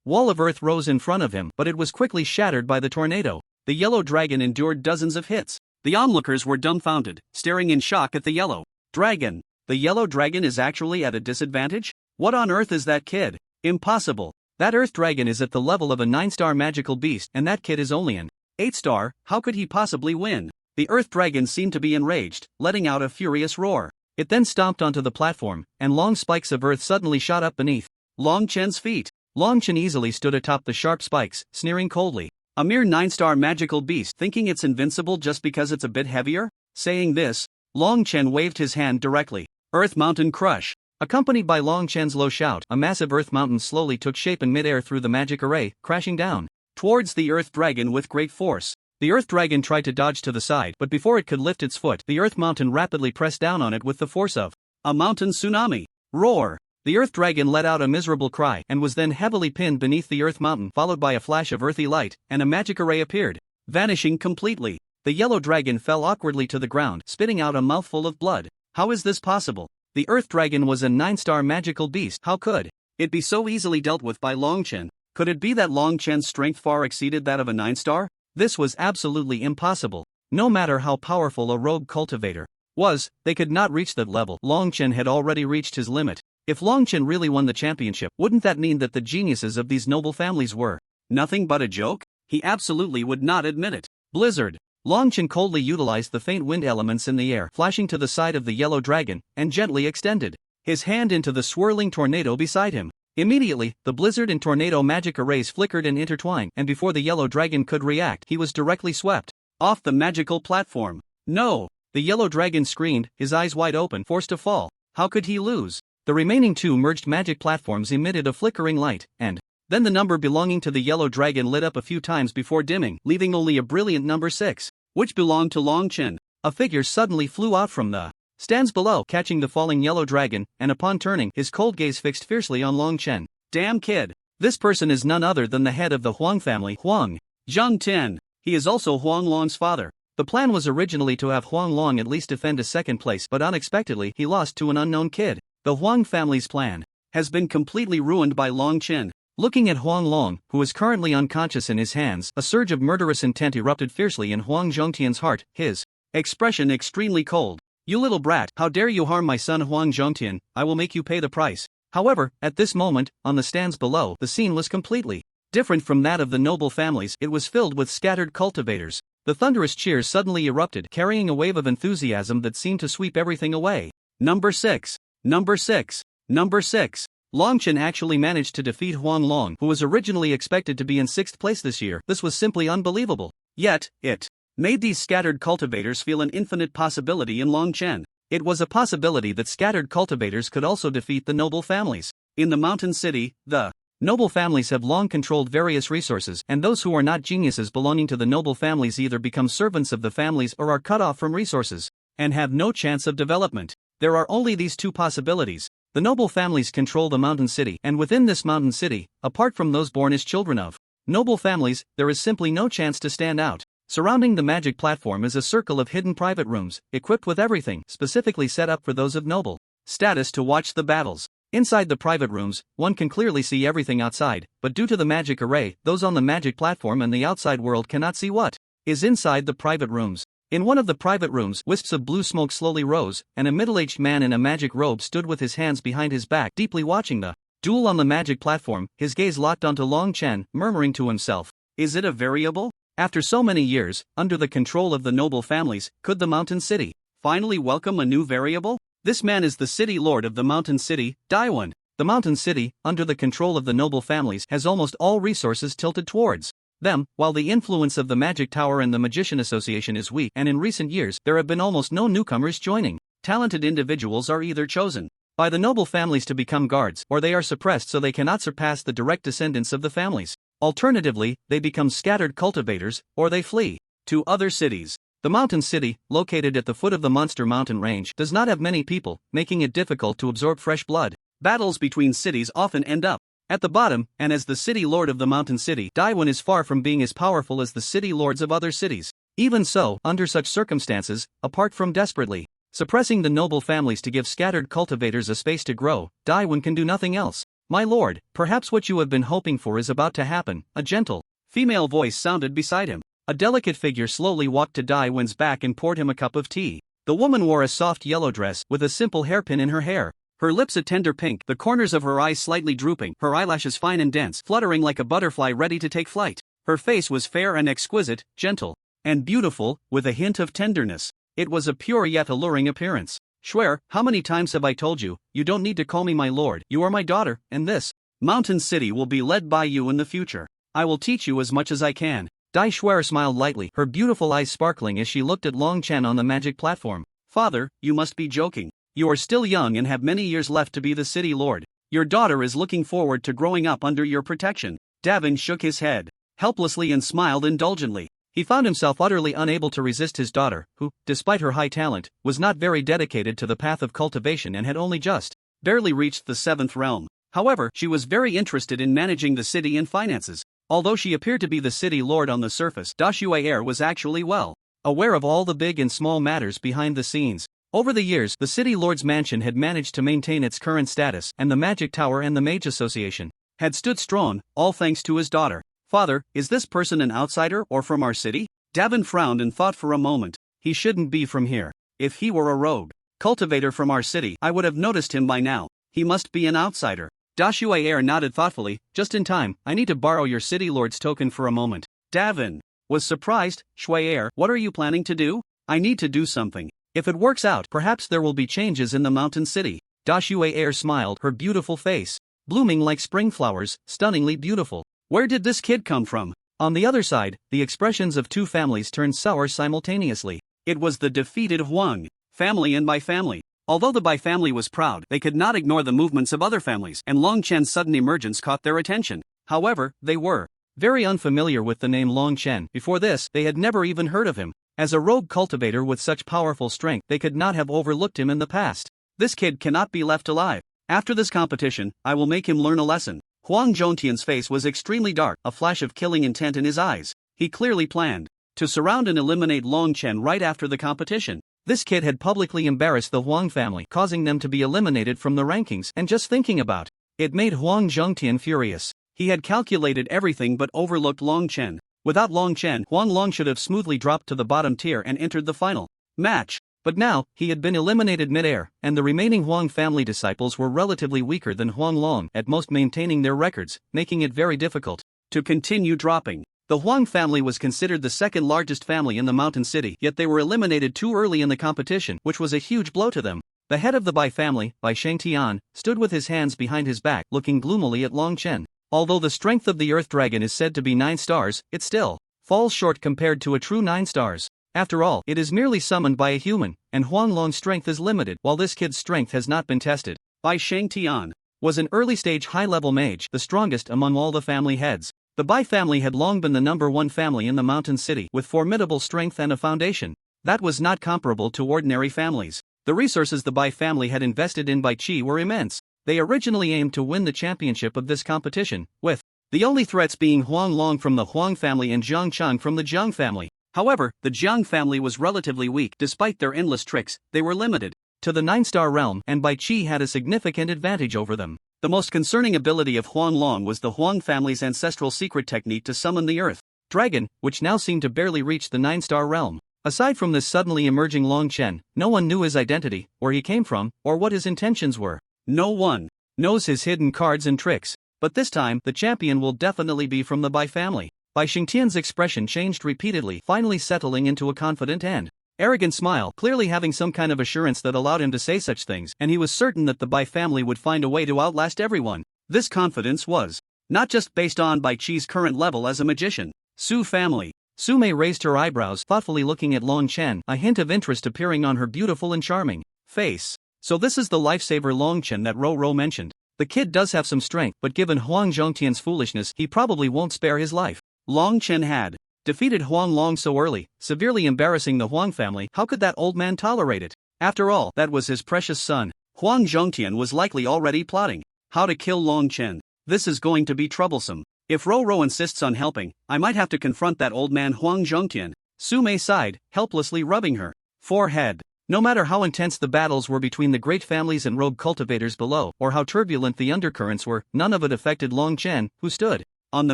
wall of earth rose in front of him, but it was quickly shattered by the tornado. The yellow dragon endured dozens of hits. The onlookers were dumbfounded, staring in shock at the yellow dragon. The yellow dragon is actually at a disadvantage? What on earth is that kid? Impossible. That earth dragon is at the level of a 9-star magical beast, and that kid is only an 8-star. How could he possibly win? The earth dragon seemed to be enraged, letting out a furious roar. It then stomped onto the platform, and long spikes of earth suddenly shot up beneath Long Chen's feet. Long Chen easily stood atop the sharp spikes, sneering coldly. A mere 9-star magical beast thinking it's invincible just because it's a bit heavier? Saying this, Long Chen waved his hand directly. Earth Mountain Crush. Accompanied by Long Chen's low shout, a massive earth mountain slowly took shape in midair through the magic array, crashing down towards the earth dragon with great force. The earth dragon tried to dodge to the side, but before it could lift its foot, the earth mountain rapidly pressed down on it with the force of a mountain tsunami. Roar! The earth dragon let out a miserable cry and was then heavily pinned beneath the earth mountain, followed by a flash of earthy light, and a magic array appeared, vanishing completely. The yellow dragon fell awkwardly to the ground, spitting out a mouthful of blood. How is this possible? The earth dragon was a 9-star magical beast. How could it be so easily dealt with by Long Chen? Could it be that Long Chen's strength far exceeded that of a 9-star? This was absolutely impossible. No matter how powerful a rogue cultivator was, they could not reach that level. Long Chen had already reached his limit. If Long Chen really won the championship, wouldn't that mean that the geniuses of these noble families were nothing but a joke? He absolutely would not admit it. Blizzard. Long Chen coldly utilized the faint wind elements in the air, flashing to the side of the yellow dragon, and gently extended his hand into the swirling tornado beside him. Immediately, the blizzard and tornado magic arrays flickered and intertwined, and before the yellow dragon could react, he was directly swept off the magical platform. No! The yellow dragon screamed, his eyes wide open, forced to fall. How could he lose? The remaining two merged magic platforms emitted a flickering light, and then the number belonging to the yellow dragon lit up a few times before dimming, leaving only a brilliant number 6, which belonged to Long Chen. A figure suddenly flew out from the stands below, catching the falling yellow dragon, and upon turning, his cold gaze fixed fiercely on Long Chen. Damn kid! This person is none other than the head of the Huang family, Huang Zhongtian. He is also Huang Long's father. The plan was originally to have Huang Long at least defend a second place, but unexpectedly he lost to an unknown kid. The Huang family's plan has been completely ruined by Long Chen. Looking at Huang Long, who is currently unconscious in his hands, a surge of murderous intent erupted fiercely in Huang Zhongtian's heart, his expression extremely cold. You little brat, how dare you harm my son Huang Zhongtian, I will make you pay the price. However, at this moment, on the stands below, the scene was completely different from that of the noble families. It was filled with scattered cultivators. The thunderous cheers suddenly erupted, carrying a wave of enthusiasm that seemed to sweep everything away. Number 6. Number 6. Number 6. Long Chen actually managed to defeat Huang Long, who was originally expected to be in 6th place this year. This was simply unbelievable. Yet, it made these scattered cultivators feel an infinite possibility in Long Chen. It was a possibility that scattered cultivators could also defeat the noble families. In the mountain city, the noble families have long controlled various resources, and those who are not geniuses belonging to the noble families either become servants of the families or are cut off from resources and have no chance of development. There are only these two possibilities. The noble families control the mountain city, and within this mountain city, apart from those born as children of noble families, there is simply no chance to stand out. Surrounding the magic platform is a circle of hidden private rooms, equipped with everything specifically set up for those of noble status to watch the battles. Inside the private rooms, one can clearly see everything outside, but due to the magic array, those on the magic platform and the outside world cannot see what is inside the private rooms. In one of the private rooms, wisps of blue smoke slowly rose, and a middle-aged man in a magic robe stood with his hands behind his back, deeply watching the duel on the magic platform, his gaze locked onto Long Chen, murmuring to himself, "Is it a variable? After so many years, under the control of the noble families, could the mountain city finally welcome a new variable? This man is the city lord of the mountain city, Daiwan. The mountain city, under the control of the noble families, has almost all resources tilted towards them, while the influence of the Magic Tower and the Magician Association is weak, and in recent years, there have been almost no newcomers joining. Talented individuals are either chosen by the noble families to become guards, or they are suppressed so they cannot surpass the direct descendants of the families. Alternatively, they become scattered cultivators, or they flee to other cities. The mountain city, located at the foot of the Monster Mountain range, does not have many people, making it difficult to absorb fresh blood. Battles between cities often end up at the bottom, and as the city lord of the mountain city, Daiwan is far from being as powerful as the city lords of other cities. Even so, under such circumstances, apart from desperately suppressing the noble families to give scattered cultivators a space to grow, Daiwan can do nothing else. My lord, perhaps what you have been hoping for is about to happen. A gentle, female voice sounded beside him. A delicate figure slowly walked to Dai Wen's back and poured him a cup of tea. The woman wore a soft yellow dress with a simple hairpin in her hair. Her lips a tender pink, the corners of her eyes slightly drooping, her eyelashes fine and dense, fluttering like a butterfly ready to take flight. Her face was fair and exquisite, gentle, and beautiful, with a hint of tenderness. It was a pure yet alluring appearance. Schwer, how many times have I told you, you don't need to call me my lord, you are my daughter, and this mountain city will be led by you in the future. I will teach you as much as I can. Dai Schwer smiled lightly, her beautiful eyes sparkling as she looked at Long Chen on the magic platform. Father, you must be joking. You are still young and have many years left to be the city lord. Your daughter is looking forward to growing up under your protection. Davin shook his head helplessly and smiled indulgently. He found himself utterly unable to resist his daughter, who, despite her high talent, was not very dedicated to the path of cultivation and had only just barely reached the 7th realm. However, she was very interested in managing the city and finances. Although she appeared to be the city lord on the surface, Da Shuai was actually well aware of all the big and small matters behind the scenes. Over the years, the city lord's mansion had managed to maintain its current status, and the Magic Tower and the Mage Association had stood strong, all thanks to his daughter. Father, is this person an outsider or from our city? Davin frowned and thought for a moment. He shouldn't be from here. If he were a rogue cultivator from our city, I would have noticed him by now. He must be an outsider. Da Shuai nodded thoughtfully. Just in time, I need to borrow your city lord's token for a moment. Davin was surprised. Shuai, what are you planning to do? I need to do something. If it works out, perhaps there will be changes in the mountain city. Da Shuai smiled, her beautiful face blooming like spring flowers, stunningly beautiful. Where did this kid come from? On the other side, the expressions of two families turned sour simultaneously. It was the defeated Huang family and Bai family. Although the Bai family was proud, they could not ignore the movements of other families, and Long Chen's sudden emergence caught their attention. However, they were very unfamiliar with the name Long Chen. Before this, they had never even heard of him. As a rogue cultivator with such powerful strength, they could not have overlooked him in the past. This kid cannot be left alive. After this competition, I will make him learn a lesson. Huang Zhongtian's face was extremely dark, a flash of killing intent in his eyes. He clearly planned to surround and eliminate Long Chen right after the competition. This kid had publicly embarrassed the Huang family, causing them to be eliminated from the rankings, and just thinking about it made Huang Zhongtian furious. He had calculated everything but overlooked Long Chen. Without Long Chen, Huang Long should have smoothly dropped to the bottom tier and entered the final match. But now, he had been eliminated mid-air, and the remaining Huang family disciples were relatively weaker than Huang Long, at most maintaining their records, making it very difficult to continue dropping. The Huang family was considered the second largest family in the mountain city, yet they were eliminated too early in the competition, which was a huge blow to them. The head of the Bai family, Bai Shengtian, stood with his hands behind his back, looking gloomily at Long Chen. Although the strength of the Earth Dragon is said to be 9 stars, it still falls short compared to a true 9 stars. After all, it is merely summoned by a human, and Huang Long's strength is limited, while this kid's strength has not been tested. Bai Shengtian was an early-stage high-level mage, the strongest among all the family heads. The Bai family had long been the #1 family in the mountain city, with formidable strength and a foundation that was not comparable to ordinary families. The resources the Bai family had invested in Bai Qi were immense. They originally aimed to win the championship of this competition, with the only threats being Huang Long from the Huang family and Jiang Chang from the Jiang family. However, the Jiang family was relatively weak. Despite their endless tricks, they were limited to the 9-star realm, and Bai Qi had a significant advantage over them. The most concerning ability of Huang Long was the Huang family's ancestral secret technique to summon the Earth Dragon, which now seemed to barely reach the 9-star realm. Aside from this suddenly emerging Long Chen, no one knew his identity, where he came from, or what his intentions were. No one knows his hidden cards and tricks. But this time, the champion will definitely be from the Bai family. Bai Xingtian's expression changed repeatedly, finally settling into a confident and arrogant smile, clearly having some kind of assurance that allowed him to say such things, and he was certain that the Bai family would find a way to outlast everyone. This confidence was not just based on Bai Qi's current level as a magician. Su family. Su Mei raised her eyebrows, thoughtfully looking at Long Chen, a hint of interest appearing on her beautiful and charming face. So this is the lifesaver Long Chen that Ro mentioned. The kid does have some strength, but given Huang Zhongtian's foolishness, he probably won't spare his life. Long Chen had defeated Huang Long so early, severely embarrassing the Huang family. How could that old man tolerate it? After all, that was his precious son. Huang Zhongtian was likely already plotting how to kill Long Chen. This is going to be troublesome. If Ro insists on helping, I might have to confront that old man Huang Zhongtian. Su Mei sighed, helplessly rubbing her forehead. No matter how intense the battles were between the great families and rogue cultivators below, or how turbulent the undercurrents were, none of it affected Long Chen, who stood on the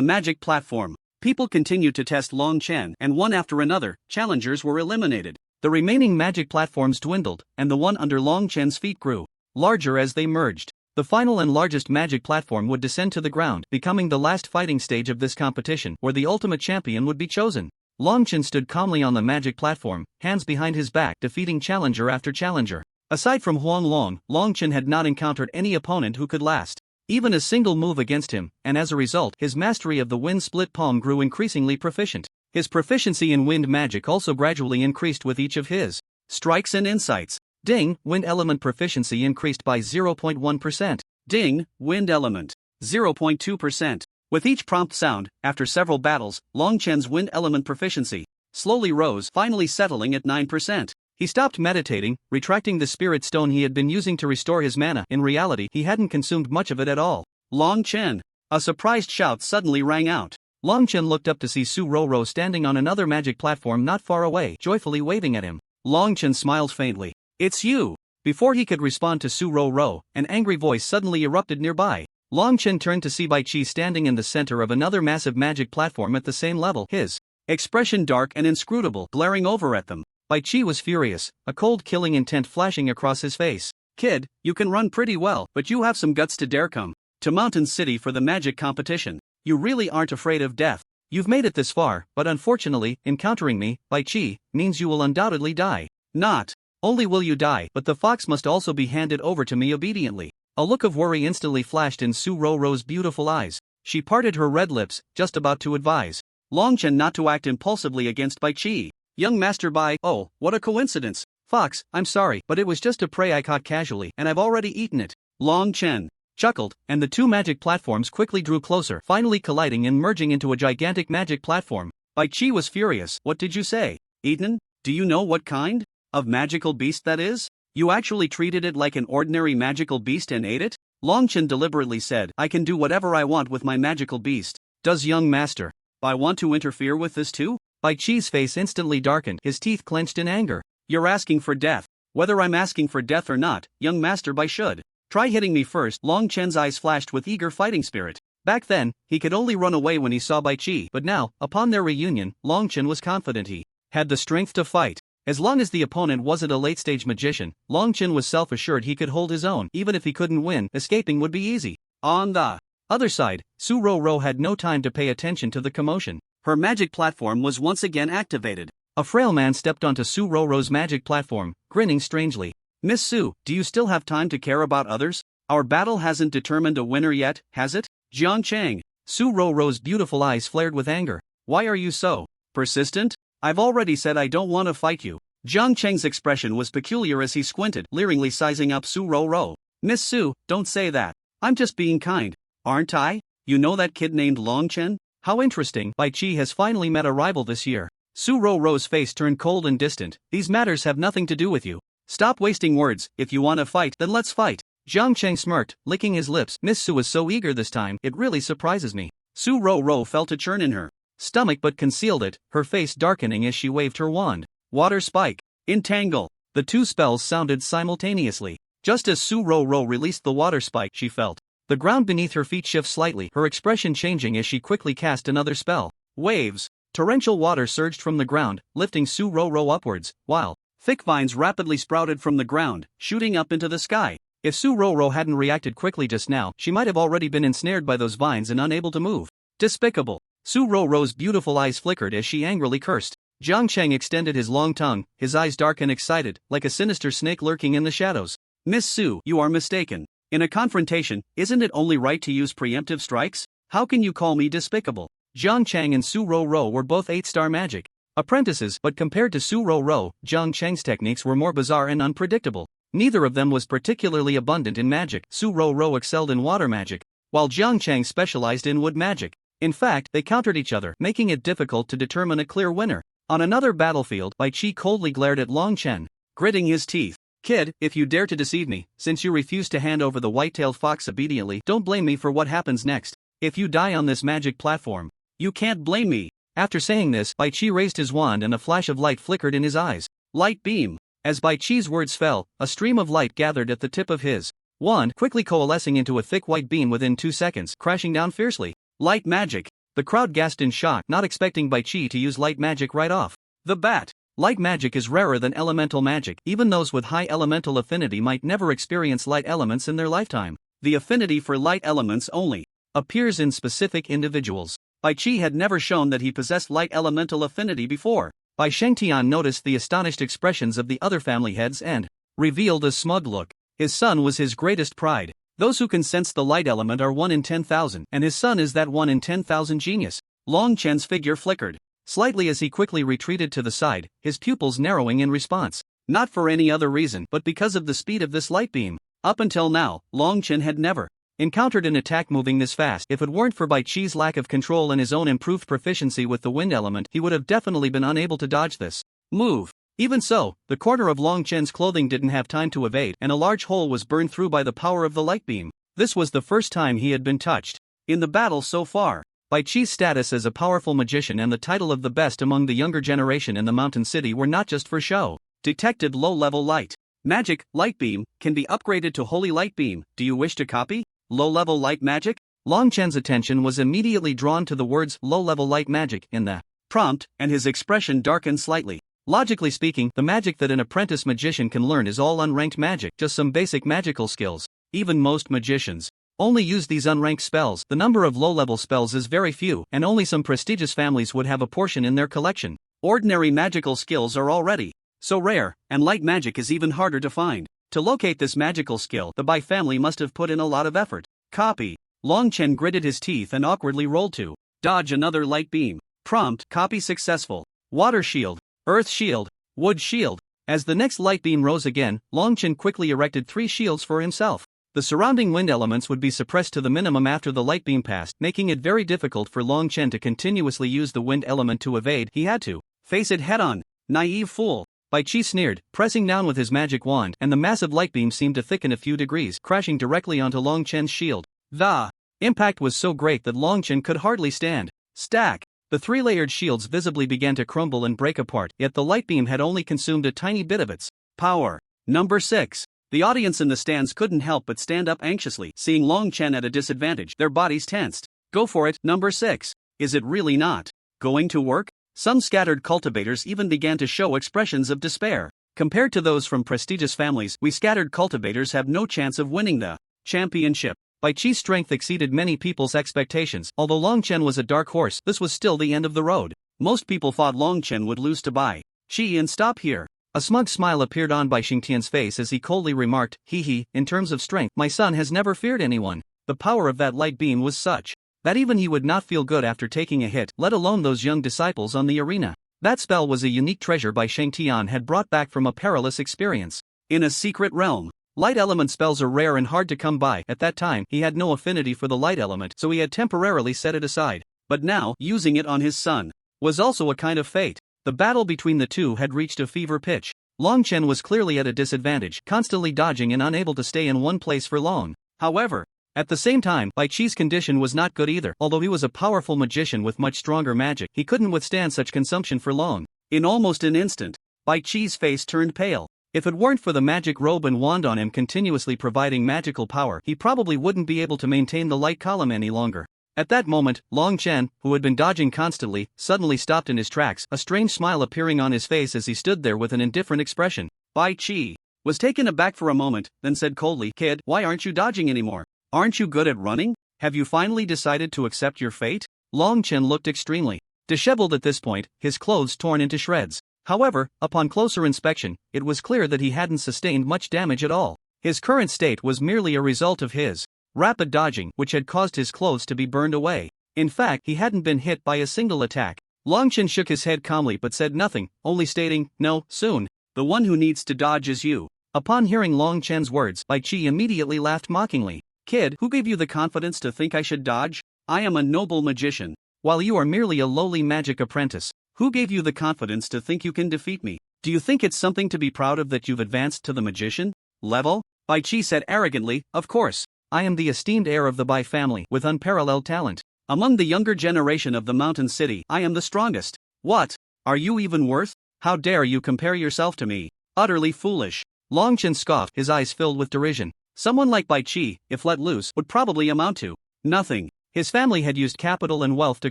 magic platform. People continued to test Long Chen, and one after another, challengers were eliminated. The remaining magic platforms dwindled, and the one under Long Chen's feet grew larger as they merged. The final and largest magic platform would descend to the ground, becoming the last fighting stage of this competition, where the ultimate champion would be chosen. Long Chen stood calmly on the magic platform, hands behind his back, defeating challenger after challenger. Aside from Huang Long, Long Chen had not encountered any opponent who could last even a single move against him, and as a result, his mastery of the wind split palm grew increasingly proficient. His proficiency in wind magic also gradually increased with each of his strikes and insights. Ding, wind element proficiency increased by 0.1%. Ding, wind element, 0.2%. With each prompt sound, after several battles, Long Chen's wind element proficiency slowly rose, finally settling at 9%. He stopped meditating, retracting the spirit stone he had been using to restore his mana. In reality, he hadn't consumed much of it at all. Long Chen! A surprised shout suddenly rang out. Long Chen looked up to see Su Roro standing on another magic platform not far away, joyfully waving at him. Long Chen smiled faintly. "It's you!" Before he could respond to Su Roro, an angry voice suddenly erupted nearby. Long Chen turned to see Bai Qi standing in the center of another massive magic platform at the same level, his expression dark and inscrutable, glaring over at them. Bai Qi was furious, a cold killing intent flashing across his face. "Kid, you can run pretty well, but you have some guts to dare come to Mountain City for the magic competition. You really aren't afraid of death. You've made it this far, but unfortunately, encountering me, Bai Qi, means you will undoubtedly die. Not only will you die, but the fox must also be handed over to me obediently." A look of worry instantly flashed in Su Roro's beautiful eyes. She parted her red lips, just about to advise Long Chen not to act impulsively against Bai Qi. "Young Master Bai, oh, what a coincidence. Fox, I'm sorry, but it was just a prey I caught casually, and I've already eaten it." Long Chen chuckled, and the two magic platforms quickly drew closer, finally colliding and merging into a gigantic magic platform. Bai Qi was furious. "What did you say? Eaten? Do you know what kind of magical beast that is? You actually treated it like an ordinary magical beast and ate it?" Long Chen deliberately said, "I can do whatever I want with my magical beast. Does young Master Bai want to interfere with this too?" Bai Qi's face instantly darkened, his teeth clenched in anger. "You're asking for death. Whether I'm asking for death or not, young Master Bai should try hitting me first." Long Chen's eyes flashed with eager fighting spirit. Back then, he could only run away when he saw Bai Qi, but now, upon their reunion, Long Chen was confident he had the strength to fight. As long as the opponent wasn't a late-stage magician, Long Chen was self-assured he could hold his own. Even if he couldn't win, escaping would be easy. On the other side, Su Roro had no time to pay attention to the commotion. Her magic platform was once again activated. A frail man stepped onto Su Roro's magic platform, grinning strangely. "Miss Su, do you still have time to care about others? Our battle hasn't determined a winner yet, has it?" "Jiang Cheng." Su Roro's beautiful eyes flared with anger. "Why are you so persistent? I've already said I don't want to fight you." Jiang Cheng's expression was peculiar as he squinted, leeringly sizing up Su Roro. "Miss Su, don't say that. I'm just being kind. Aren't I? You know that kid named Long Chen? How interesting, Bai Qi has finally met a rival this year." Su Roro's face turned cold and distant. "These matters have nothing to do with you. Stop wasting words. If you want to fight, then let's fight." Jiang Cheng smirked, licking his lips. Miss Su is so eager this time, it really surprises me. Su Roro felt a churn in her stomach but concealed it, her face darkening as she waved her wand. "Water Spike, Entangle." The two spells sounded simultaneously. Just as Su Roro released the water spike, she felt the ground beneath her feet shift slightly, her expression changing as she quickly cast another spell. Waves. Torrential water surged from the ground, lifting Su Roro upwards, while thick vines rapidly sprouted from the ground, shooting up into the sky. If Su Roro hadn't reacted quickly just now, she might have already been ensnared by those vines and unable to move. Despicable. Su Roro's beautiful eyes flickered as she angrily cursed. Jiang Cheng extended his long tongue, his eyes dark and excited, like a sinister snake lurking in the shadows. "Miss Su, you are mistaken. In a confrontation, isn't it only right to use preemptive strikes? How can you call me despicable?" Jiang Cheng and Su Roro were both 8-star magic apprentices, but compared to Su Roro, Jiang Cheng's techniques were more bizarre and unpredictable. Neither of them was particularly abundant in magic. Su Roro excelled in water magic, while Jiang Cheng specialized in wood magic. In fact, they countered each other, making it difficult to determine a clear winner. On another battlefield, Bai Qi coldly glared at Long Chen, gritting his teeth. "Kid, if you dare to deceive me, since you refuse to hand over the white-tailed fox obediently, don't blame me for what happens next. If you die on this magic platform, you can't blame me." After saying this, Bai Qi raised his wand and a flash of light flickered in his eyes. Light beam. As Bai Chi's words fell, a stream of light gathered at the tip of his wand, quickly coalescing into a thick white beam within 2 seconds, crashing down fiercely. Light magic! The crowd gasped in shock, not expecting Bai Chi to use light magic right off the bat. Light magic is rarer than elemental magic. Even those with high elemental affinity might never experience light elements in their lifetime. The affinity for light elements only appears in specific individuals. Bai Chi had never shown that he possessed light elemental affinity before. Bai Shengtian noticed the astonished expressions of the other family heads and revealed a smug look. His son was his greatest pride. Those who can sense the light element are 1 in 10,000, and his son is that 1 in 10,000 genius. Long Chen's figure flickered slightly as he quickly retreated to the side, his pupils narrowing in response. Not for any other reason but because of the speed of this light beam. Up until now, Long Chen had never encountered an attack moving this fast. If it weren't for Bai Chi's lack of control and his own improved proficiency with the wind element, he would have definitely been unable to dodge this move. Even so, the corner of Long Chen's clothing didn't have time to evade, and a large hole was burned through by the power of the light beam. This was the first time he had been touched in the battle so far. Bai Chi's status as a powerful magician and the title of the best among the younger generation in the mountain city were not just for show. Detected low-level light magic, light beam, can be upgraded to holy light beam. Do you wish to copy low-level light magic? Long Chen's attention was immediately drawn to the words low-level light magic in the prompt, and his expression darkened slightly. Logically speaking, the magic that an apprentice magician can learn is all unranked magic, just some basic magical skills. Even most magicians only use these unranked spells. The number of low-level spells is very few, and only some prestigious families would have a portion in their collection. Ordinary magical skills are already so rare, and light magic is even harder to find. To locate this magical skill, the Bai family must have put in a lot of effort. Copy. Long Chen gritted his teeth and awkwardly rolled to dodge another light beam. Prompt: copy successful. Water shield, earth shield, wood shield. As the next light beam rose again, Long Chen quickly erected 3 shields for himself. The surrounding wind elements would be suppressed to the minimum after the light beam passed, making it very difficult for Long Chen to continuously use the wind element to evade. He had to face it head-on. Naive fool. Bai Chi sneered, pressing down with his magic wand, and the massive light beam seemed to thicken a few degrees, crashing directly onto Long Chen's shield. The impact was so great that Long Chen could hardly stand. Stack. The 3-layered shields visibly began to crumble and break apart, yet the light beam had only consumed a tiny bit of its power. Number 6. The audience in the stands couldn't help but stand up anxiously, seeing Long Chen at a disadvantage. Their bodies tensed. Go for it, number 6. Is it really not going to work? Some scattered cultivators even began to show expressions of despair. Compared to those from prestigious families, we scattered cultivators have no chance of winning the championship. Bai Chi's strength exceeded many people's expectations. Although Long Chen was a dark horse, this was still the end of the road. Most people thought Long Chen would lose to Bai Chi and stop here. A smug smile appeared on Bai Xingtian's face as he coldly remarked, "Hee, in terms of strength, my son has never feared anyone." The power of that light beam was such that even he would not feel good after taking a hit, let alone those young disciples on the arena. That spell was a unique treasure Bai Shengtian had brought back from a perilous experience in a secret realm. Light element spells are rare and hard to come by. At that time, he had no affinity for the light element, so he had temporarily set it aside. But now, using it on his son was also a kind of fate. The battle between the two had reached a fever pitch. Long Chen was clearly at a disadvantage, constantly dodging and unable to stay in one place for long. However, at the same time, Bai Chi's condition was not good either. Although he was a powerful magician with much stronger magic, he couldn't withstand such consumption for long. In almost an instant, Bai Chi's face turned pale. If it weren't for the magic robe and wand on him continuously providing magical power, he probably wouldn't be able to maintain the light column any longer. At that moment, Long Chen, who had been dodging constantly, suddenly stopped in his tracks, a strange smile appearing on his face as he stood there with an indifferent expression. Bai Chi was taken aback for a moment, then said coldly, "Kid, why aren't you dodging anymore? Aren't you good at running? Have you finally decided to accept your fate?" Long Chen looked extremely disheveled at this point, his clothes torn into shreds. However, upon closer inspection, it was clear that he hadn't sustained much damage at all. His current state was merely a result of his rapid dodging, which had caused his clothes to be burned away. In fact, he hadn't been hit by a single attack. Long Chen shook his head calmly but said nothing, only stating, "No, soon. The one who needs to dodge is you." Upon hearing Long Chen's words, Bai Chi immediately laughed mockingly. "Kid, who gave you the confidence to think I should dodge? I am a noble magician, while you are merely a lowly magic apprentice. Who gave you the confidence to think you can defeat me? Do you think it's something to be proud of that you've advanced to the magician level?" Bai Chi said arrogantly, "Of course. I am the esteemed heir of the Bai family, with unparalleled talent. Among the younger generation of the mountain city, I am the strongest. What are you even worth? How dare you compare yourself to me?" Utterly foolish. Long Chen scoffed, his eyes filled with derision. Someone like Bai Qi, if let loose, would probably amount to nothing. His family had used capital and wealth to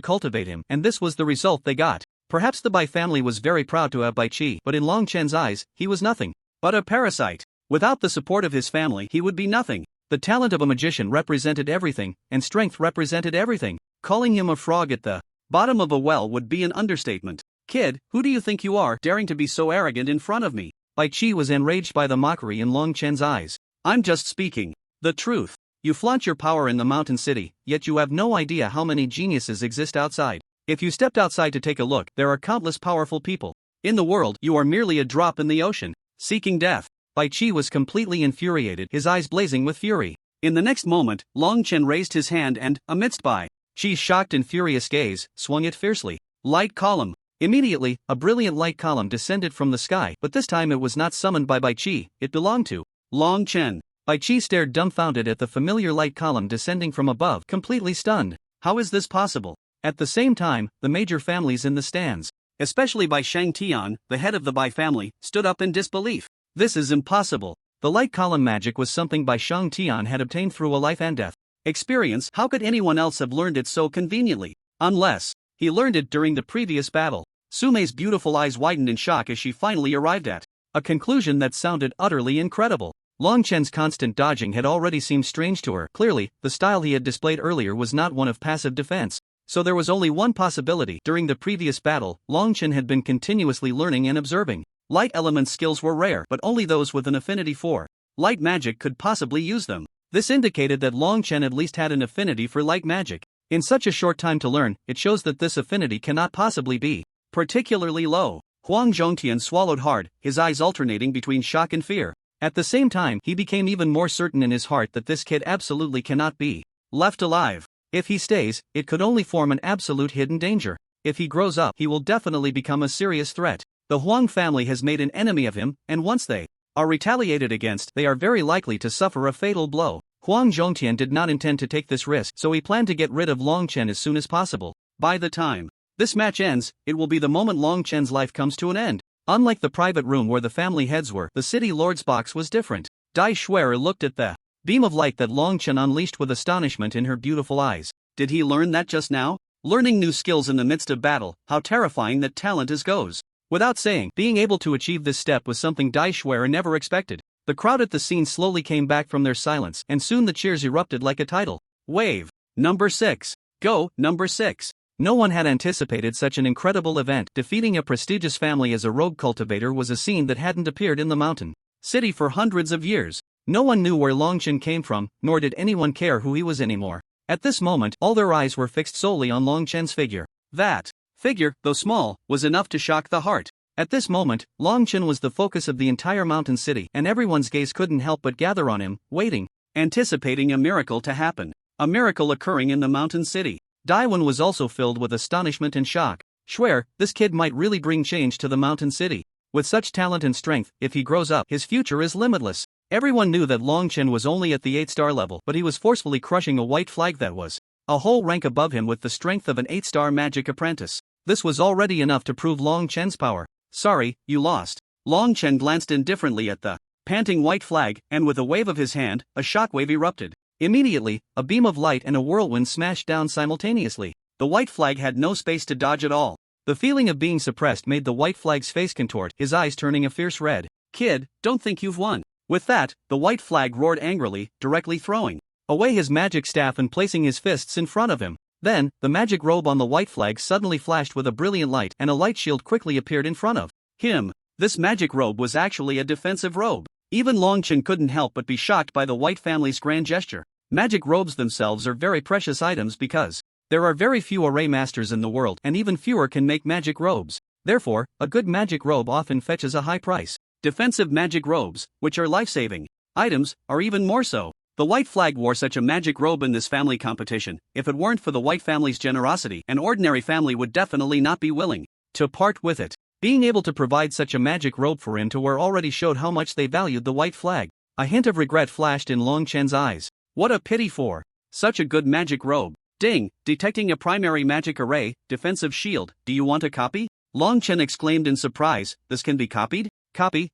cultivate him, and this was the result they got. Perhaps the Bai family was very proud to have Bai Qi, but in Long Chen's eyes, he was nothing but a parasite. Without the support of his family, he would be nothing. The talent of a magician represented everything, and strength represented everything. Calling him a frog at the bottom of a well would be an understatement. Kid, who do you think you are, daring to be so arrogant in front of me? Bai Qi was enraged by the mockery in Long Chen's eyes. I'm just speaking the truth. You flaunt your power in the mountain city, yet you have no idea how many geniuses exist outside. If you stepped outside to take a look, there are countless powerful people. In the world, you are merely a drop in the ocean, seeking death. Bai Qi was completely infuriated, his eyes blazing with fury. In the next moment, Long Chen raised his hand and, amidst Bai Qi's shocked and furious gaze, swung it fiercely. Light column. Immediately, a brilliant light column descended from the sky, but this time it was not summoned by Bai Qi, it belonged to Long Chen. Bai Qi stared dumbfounded at the familiar light column descending from above, completely stunned. How is this possible? At the same time, the major families in the stands, especially Bai Shang Tian, the head of the Bai family, stood up in disbelief. This is impossible. The light column magic was something Bai Shang Tian had obtained through a life and death experience. How could anyone else have learned it so conveniently? Unless he learned it during the previous battle. Sumei's beautiful eyes widened in shock as she finally arrived at a conclusion that sounded utterly incredible. Long Chen's constant dodging had already seemed strange to her. Clearly, the style he had displayed earlier was not one of passive defense. So there was only one possibility. During the previous battle, Long Chen had been continuously learning and observing. Light element skills were rare, but only those with an affinity for light magic could possibly use them. This indicated that Long Chen at least had an affinity for light magic. In such a short time to learn, it shows that this affinity cannot possibly be particularly low. Huang Zhongtian swallowed hard, his eyes alternating between shock and fear. At the same time, he became even more certain in his heart that this kid absolutely cannot be left alive. If he stays, it could only form an absolute hidden danger. If he grows up, he will definitely become a serious threat. The Huang family has made an enemy of him, and once they are retaliated against, they are very likely to suffer a fatal blow. Huang Zhongtian did not intend to take this risk, so he planned to get rid of Long Chen as soon as possible. By the time this match ends, it will be the moment Long Chen's life comes to an end. Unlike the private room where the family heads were, the city lord's box was different. Dai Shuer looked at the beam of light that Long Chen unleashed with astonishment in her beautiful eyes. Did he learn that just now? Learning new skills in the midst of battle, how terrifying that talent is goes. Without saying, being able to achieve this step was something Dai Shuer never expected. The crowd at the scene slowly came back from their silence, and soon the cheers erupted like a tidal wave. Number 6. Go, number 6. No one had anticipated such an incredible event. Defeating a prestigious family as a rogue cultivator was a scene that hadn't appeared in the mountain city for hundreds of years. No one knew where Long Chen came from, nor did anyone care who he was anymore. At this moment, all their eyes were fixed solely on Long Chen's figure. That figure, though small, was enough to shock the heart. At this moment, Long Chen was the focus of the entire mountain city, and everyone's gaze couldn't help but gather on him, waiting, anticipating a miracle to happen. A miracle occurring in the mountain city. Daiwan was also filled with astonishment and shock. Shuer, this kid might really bring change to the mountain city. With such talent and strength, if he grows up, his future is limitless. Everyone knew that Long Chen was only at the 8-star level, but he was forcefully crushing a white flag that was a whole rank above him with the strength of an 8-star magic apprentice. This was already enough to prove Long Chen's power. Sorry, you lost. Long Chen glanced indifferently at the panting white flag, and with a wave of his hand, a shockwave erupted. Immediately, a beam of light and a whirlwind smashed down simultaneously. The white flag had no space to dodge at all. The feeling of being suppressed made the white flag's face contort, his eyes turning a fierce red. Kid, don't think you've won. With that, the white flag roared angrily, directly throwing away his magic staff and placing his fists in front of him. Then, the magic robe on the white flag suddenly flashed with a brilliant light, and a light shield quickly appeared in front of him. This magic robe was actually a defensive robe. Even Long Chen couldn't help but be shocked by the white family's grand gesture. Magic robes themselves are very precious items because there are very few array masters in the world, and even fewer can make magic robes. Therefore, a good magic robe often fetches a high price. Defensive magic robes, which are life-saving items, are even more so. The white flag wore such a magic robe in this family competition. If it weren't for the white family's generosity, an ordinary family would definitely not be willing to part with it. Being able to provide such a magic robe for him to wear already showed how much they valued the white flag. A hint of regret flashed in Long Chen's eyes. What a pity for such a good magic robe. Ding, detecting a primary magic array, defensive shield. Do you want a copy? Long Chen exclaimed in surprise. This can be copied? Copy,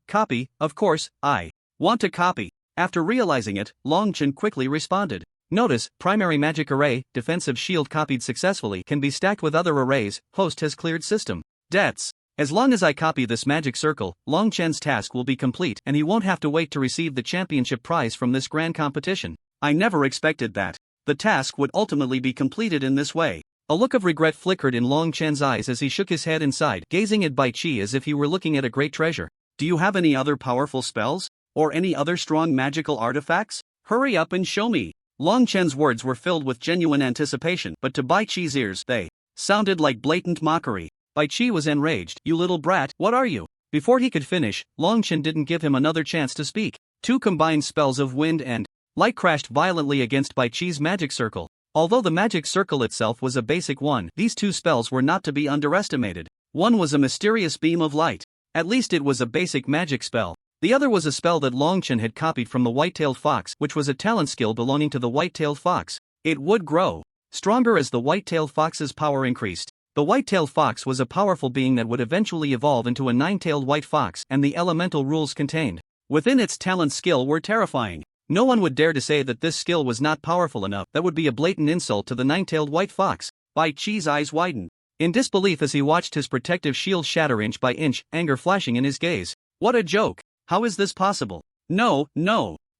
of course, I want to copy. After realizing it, Long Chen quickly responded. Notice, primary magic array, defensive shield copied successfully can be stacked with other arrays, host has cleared system. Debts. As long as I copy this magic circle, Long Chen's task will be complete and he won't have to wait to receive the championship prize from this grand competition. I never expected that. The task would ultimately be completed in this way. A look of regret flickered in Long Chen's eyes as he shook his head inside, gazing at Bai Qi as if he were looking at a great treasure. Do you have any other powerful spells? Or any other strong magical artifacts? Hurry up and show me. Long Chen's words were filled with genuine anticipation, but to Bai Qi's ears, they sounded like blatant mockery. Bai Qi was enraged. You little brat, what are you? Before he could finish, Long Chen didn't give him another chance to speak. Two combined spells of wind and light crashed violently against Bai Qi's magic circle. Although the magic circle itself was a basic one, these two spells were not to be underestimated. One was a mysterious beam of light. At least it was a basic magic spell. The other was a spell that Long Chen had copied from the white-tailed fox, which was a talent skill belonging to the white-tailed fox. It would grow stronger as the white-tailed fox's power increased. The white-tailed fox was a powerful being that would eventually evolve into a nine-tailed white fox, and the elemental rules contained within its talent skill were terrifying. No one would dare to say that this skill was not powerful enough. That would be a blatant insult to the nine-tailed white fox. Bai Qi's eyes widened in disbelief as he watched his protective shield shatter inch by inch, anger flashing in his gaze. What a joke! How is this possible? No.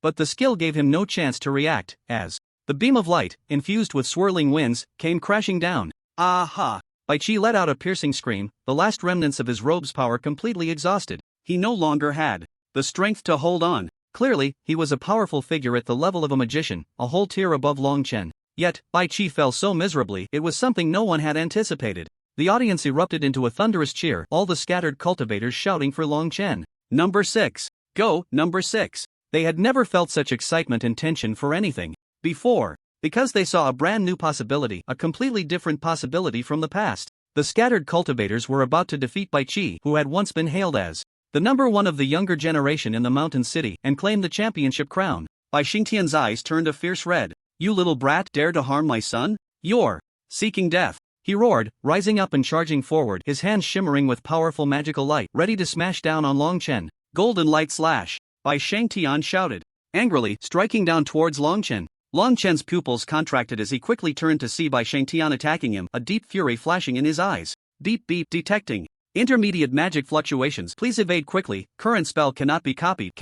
But the skill gave him no chance to react, as the beam of light, infused with swirling winds, came crashing down. Aha! Bai Qi let out a piercing scream, the last remnants of his robe's power completely exhausted. He no longer had the strength to hold on. Clearly, he was a powerful figure at the level of a magician, a whole tier above Long Chen. Yet, Bai Qi fell so miserably, it was something no one had anticipated. The audience erupted into a thunderous cheer, all the scattered cultivators shouting for Long Chen. Number 6. Go, number 6. They had never felt such excitement and tension for anything before, because they saw a brand new possibility, a completely different possibility from the past. The scattered cultivators were about to defeat Bai Qi, who had once been hailed as the number one of the younger generation in the mountain city, and claim the championship crown. Bai Xingtian's eyes turned a fierce red. You little brat, dare to harm my son? You're seeking death. He roared, rising up and charging forward, his hands shimmering with powerful magical light, ready to smash down on Long Chen. Golden light slash! Bai Shangtian shouted, angrily, striking down towards Long Chen. Long Chen's pupils contracted as he quickly turned to see Bai Shangtian attacking him, a deep fury flashing in his eyes. Beep, detecting intermediate magic fluctuations. Please evade quickly. Current spell cannot be copied.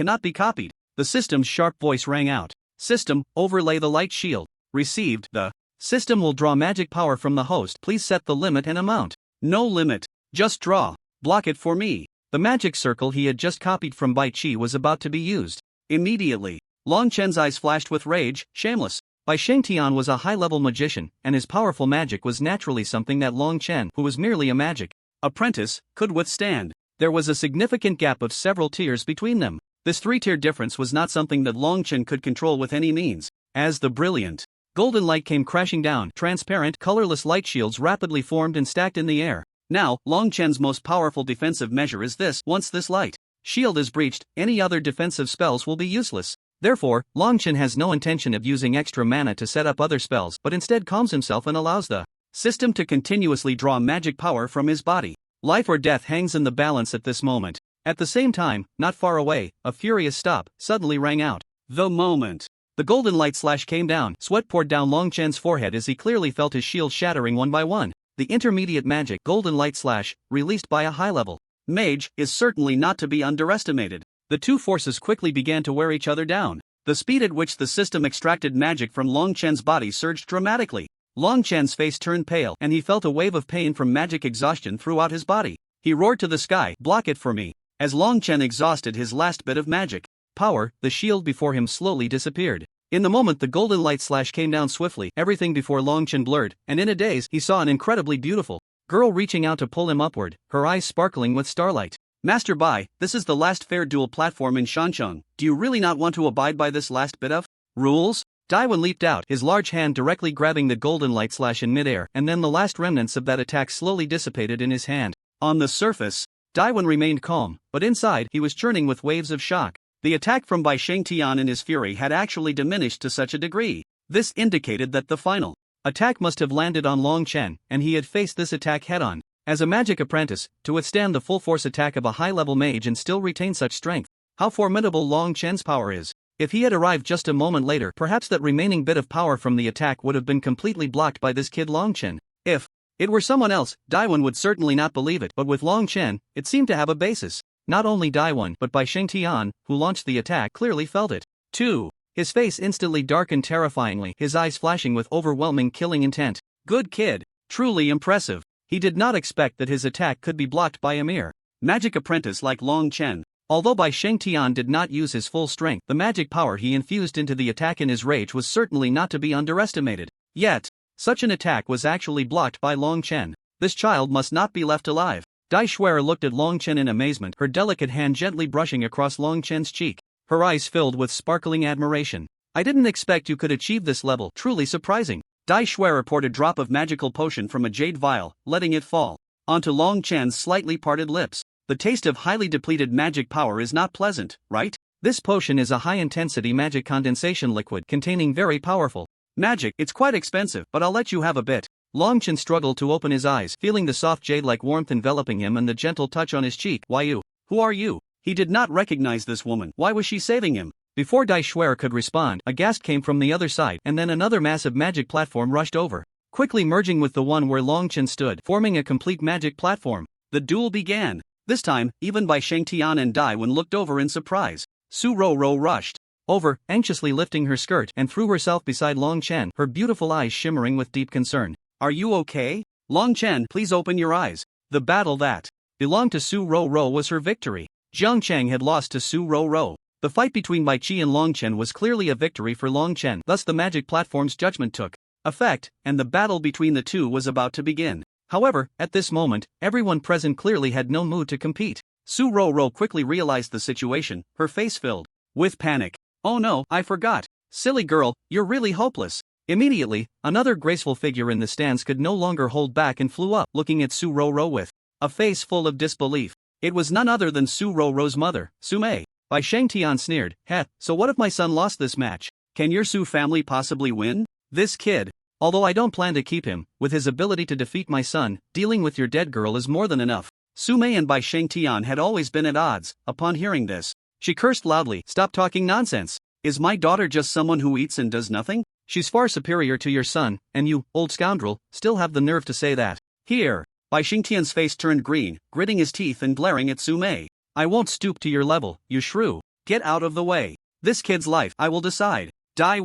The system's sharp voice rang out. System, overlay the light shield. Received. The system will draw magic power from the host. Please set the limit and amount. No limit. Just draw. Block it for me. The magic circle he had just copied from Bai Qi was about to be used. Immediately, Long Chen's eyes flashed with rage. Shameless. Bai Shangtian was a high-level magician, and his powerful magic was naturally something that Long Chen, who was merely a magic apprentice, could withstand. There was a significant gap of several tiers between them. This three-tier difference was not something that Long Chen could control with any means. As the brilliant golden light came crashing down, transparent, colorless light shields rapidly formed and stacked in the air. Now, Long Chen's most powerful defensive measure is this. Once this light shield is breached, any other defensive spells will be useless. Therefore, Long Chen has no intention of using extra mana to set up other spells, but instead calms himself and allows the system to continuously draw magic power from his body. Life or death hangs in the balance at this moment. At the same time, not far away, a furious stop suddenly rang out. The moment the golden light slash came down, sweat poured down Long Chen's forehead as he clearly felt his shield shattering one by one. The intermediate magic golden light slash, released by a high-level mage, is certainly not to be underestimated. The two forces quickly began to wear each other down. The speed at which the system extracted magic from Long Chen's body surged dramatically. Long Chen's face turned pale, and he felt a wave of pain from magic exhaustion throughout his body. He roared to the sky, block it for me. As Long Chen exhausted his last bit of magic power, the shield before him slowly disappeared. In the moment the golden light slash came down swiftly, everything before Long Chen blurred, and in a daze he saw an incredibly beautiful girl reaching out to pull him upward, her eyes sparkling with starlight. Master Bai, this is the last fair duel platform in Shancheng. Do you really not want to abide by this last bit of rules? Daiwan leaped out, his large hand directly grabbing the golden light slash in midair, and then the last remnants of that attack slowly dissipated in his hand. On the surface, Daiwan remained calm, but inside he was churning with waves of shock. The attack from Bai Shangtian in his fury had actually diminished to such a degree. This indicated that the final attack must have landed on Long Chen, and he had faced this attack head-on. As a magic apprentice, to withstand the full force attack of a high-level mage and still retain such strength. How formidable Long Chen's power is. If he had arrived just a moment later, perhaps that remaining bit of power from the attack would have been completely blocked by this kid Long Chen. If it were someone else, Daiwan would certainly not believe it, but with Long Chen, it seemed to have a basis. Not only Daiwan, but Bai Shengtian, who launched the attack, clearly felt it. 2. His face instantly darkened terrifyingly, his eyes flashing with overwhelming killing intent. Good kid. Truly impressive. He did not expect that his attack could be blocked by a mere magic apprentice like Long Chen. Although Bai Shengtian did not use his full strength, the magic power he infused into the attack in his rage was certainly not to be underestimated. Yet, such an attack was actually blocked by Long Chen. This child must not be left alive. Dai Shuer looked at Long Chen in amazement, her delicate hand gently brushing across Long Chen's cheek. Her eyes filled with sparkling admiration. I didn't expect you could achieve this level, truly surprising. Dai Shuer poured a drop of magical potion from a jade vial, letting it fall onto Long Chen's slightly parted lips. The taste of highly depleted magic power is not pleasant, right? This potion is a high-intensity magic condensation liquid containing very powerful magic. It's quite expensive, but I'll let you have a bit. Long Chen struggled to open his eyes, feeling the soft jade-like warmth enveloping him and the gentle touch on his cheek. Why you? Who are you? He did not recognize this woman. Why was she saving him? Before Dai Shuer could respond, a gasp came from the other side, and then another massive magic platform rushed over, quickly merging with the one where Long Chen stood, forming a complete magic platform. The duel began. This time, even Bai Shengtian and Daiwan looked over in surprise. Su Roro rushed over, anxiously lifting her skirt, and threw herself beside Long Chen, her beautiful eyes shimmering with deep concern. Are you okay? Long Chen, please open your eyes. The battle that belonged to Su Roro was her victory. Jiang Cheng had lost to Su Roro. The fight between Bai Qi and Long Chen was clearly a victory for Long Chen, thus the magic platform's judgment took effect, and the battle between the two was about to begin. However, at this moment, everyone present clearly had no mood to compete. Su Roro quickly realized the situation, her face filled with panic. Oh no, I forgot. Silly girl, you're really hopeless. Immediately, another graceful figure in the stands could no longer hold back and flew up, looking at Su Roro with a face full of disbelief. It was none other than Su Roro's mother, Su Mei. Bai Shengtian sneered, "Heh, so what if my son lost this match? Can your Su family possibly win? This kid, although I don't plan to keep him, with his ability to defeat my son, dealing with your dead girl is more than enough." Su Mei and Bai Shengtian had always been at odds. Upon hearing this, she cursed loudly, "Stop talking nonsense. Is my daughter just someone who eats and does nothing? She's far superior to your son, and you, old scoundrel, still have the nerve to say that." Here, Bai Shengtian's face turned green, gritting his teeth and glaring at Su Mei. "I won't stoop to your level, you shrew. Get out of the way. This kid's life I will decide." Dai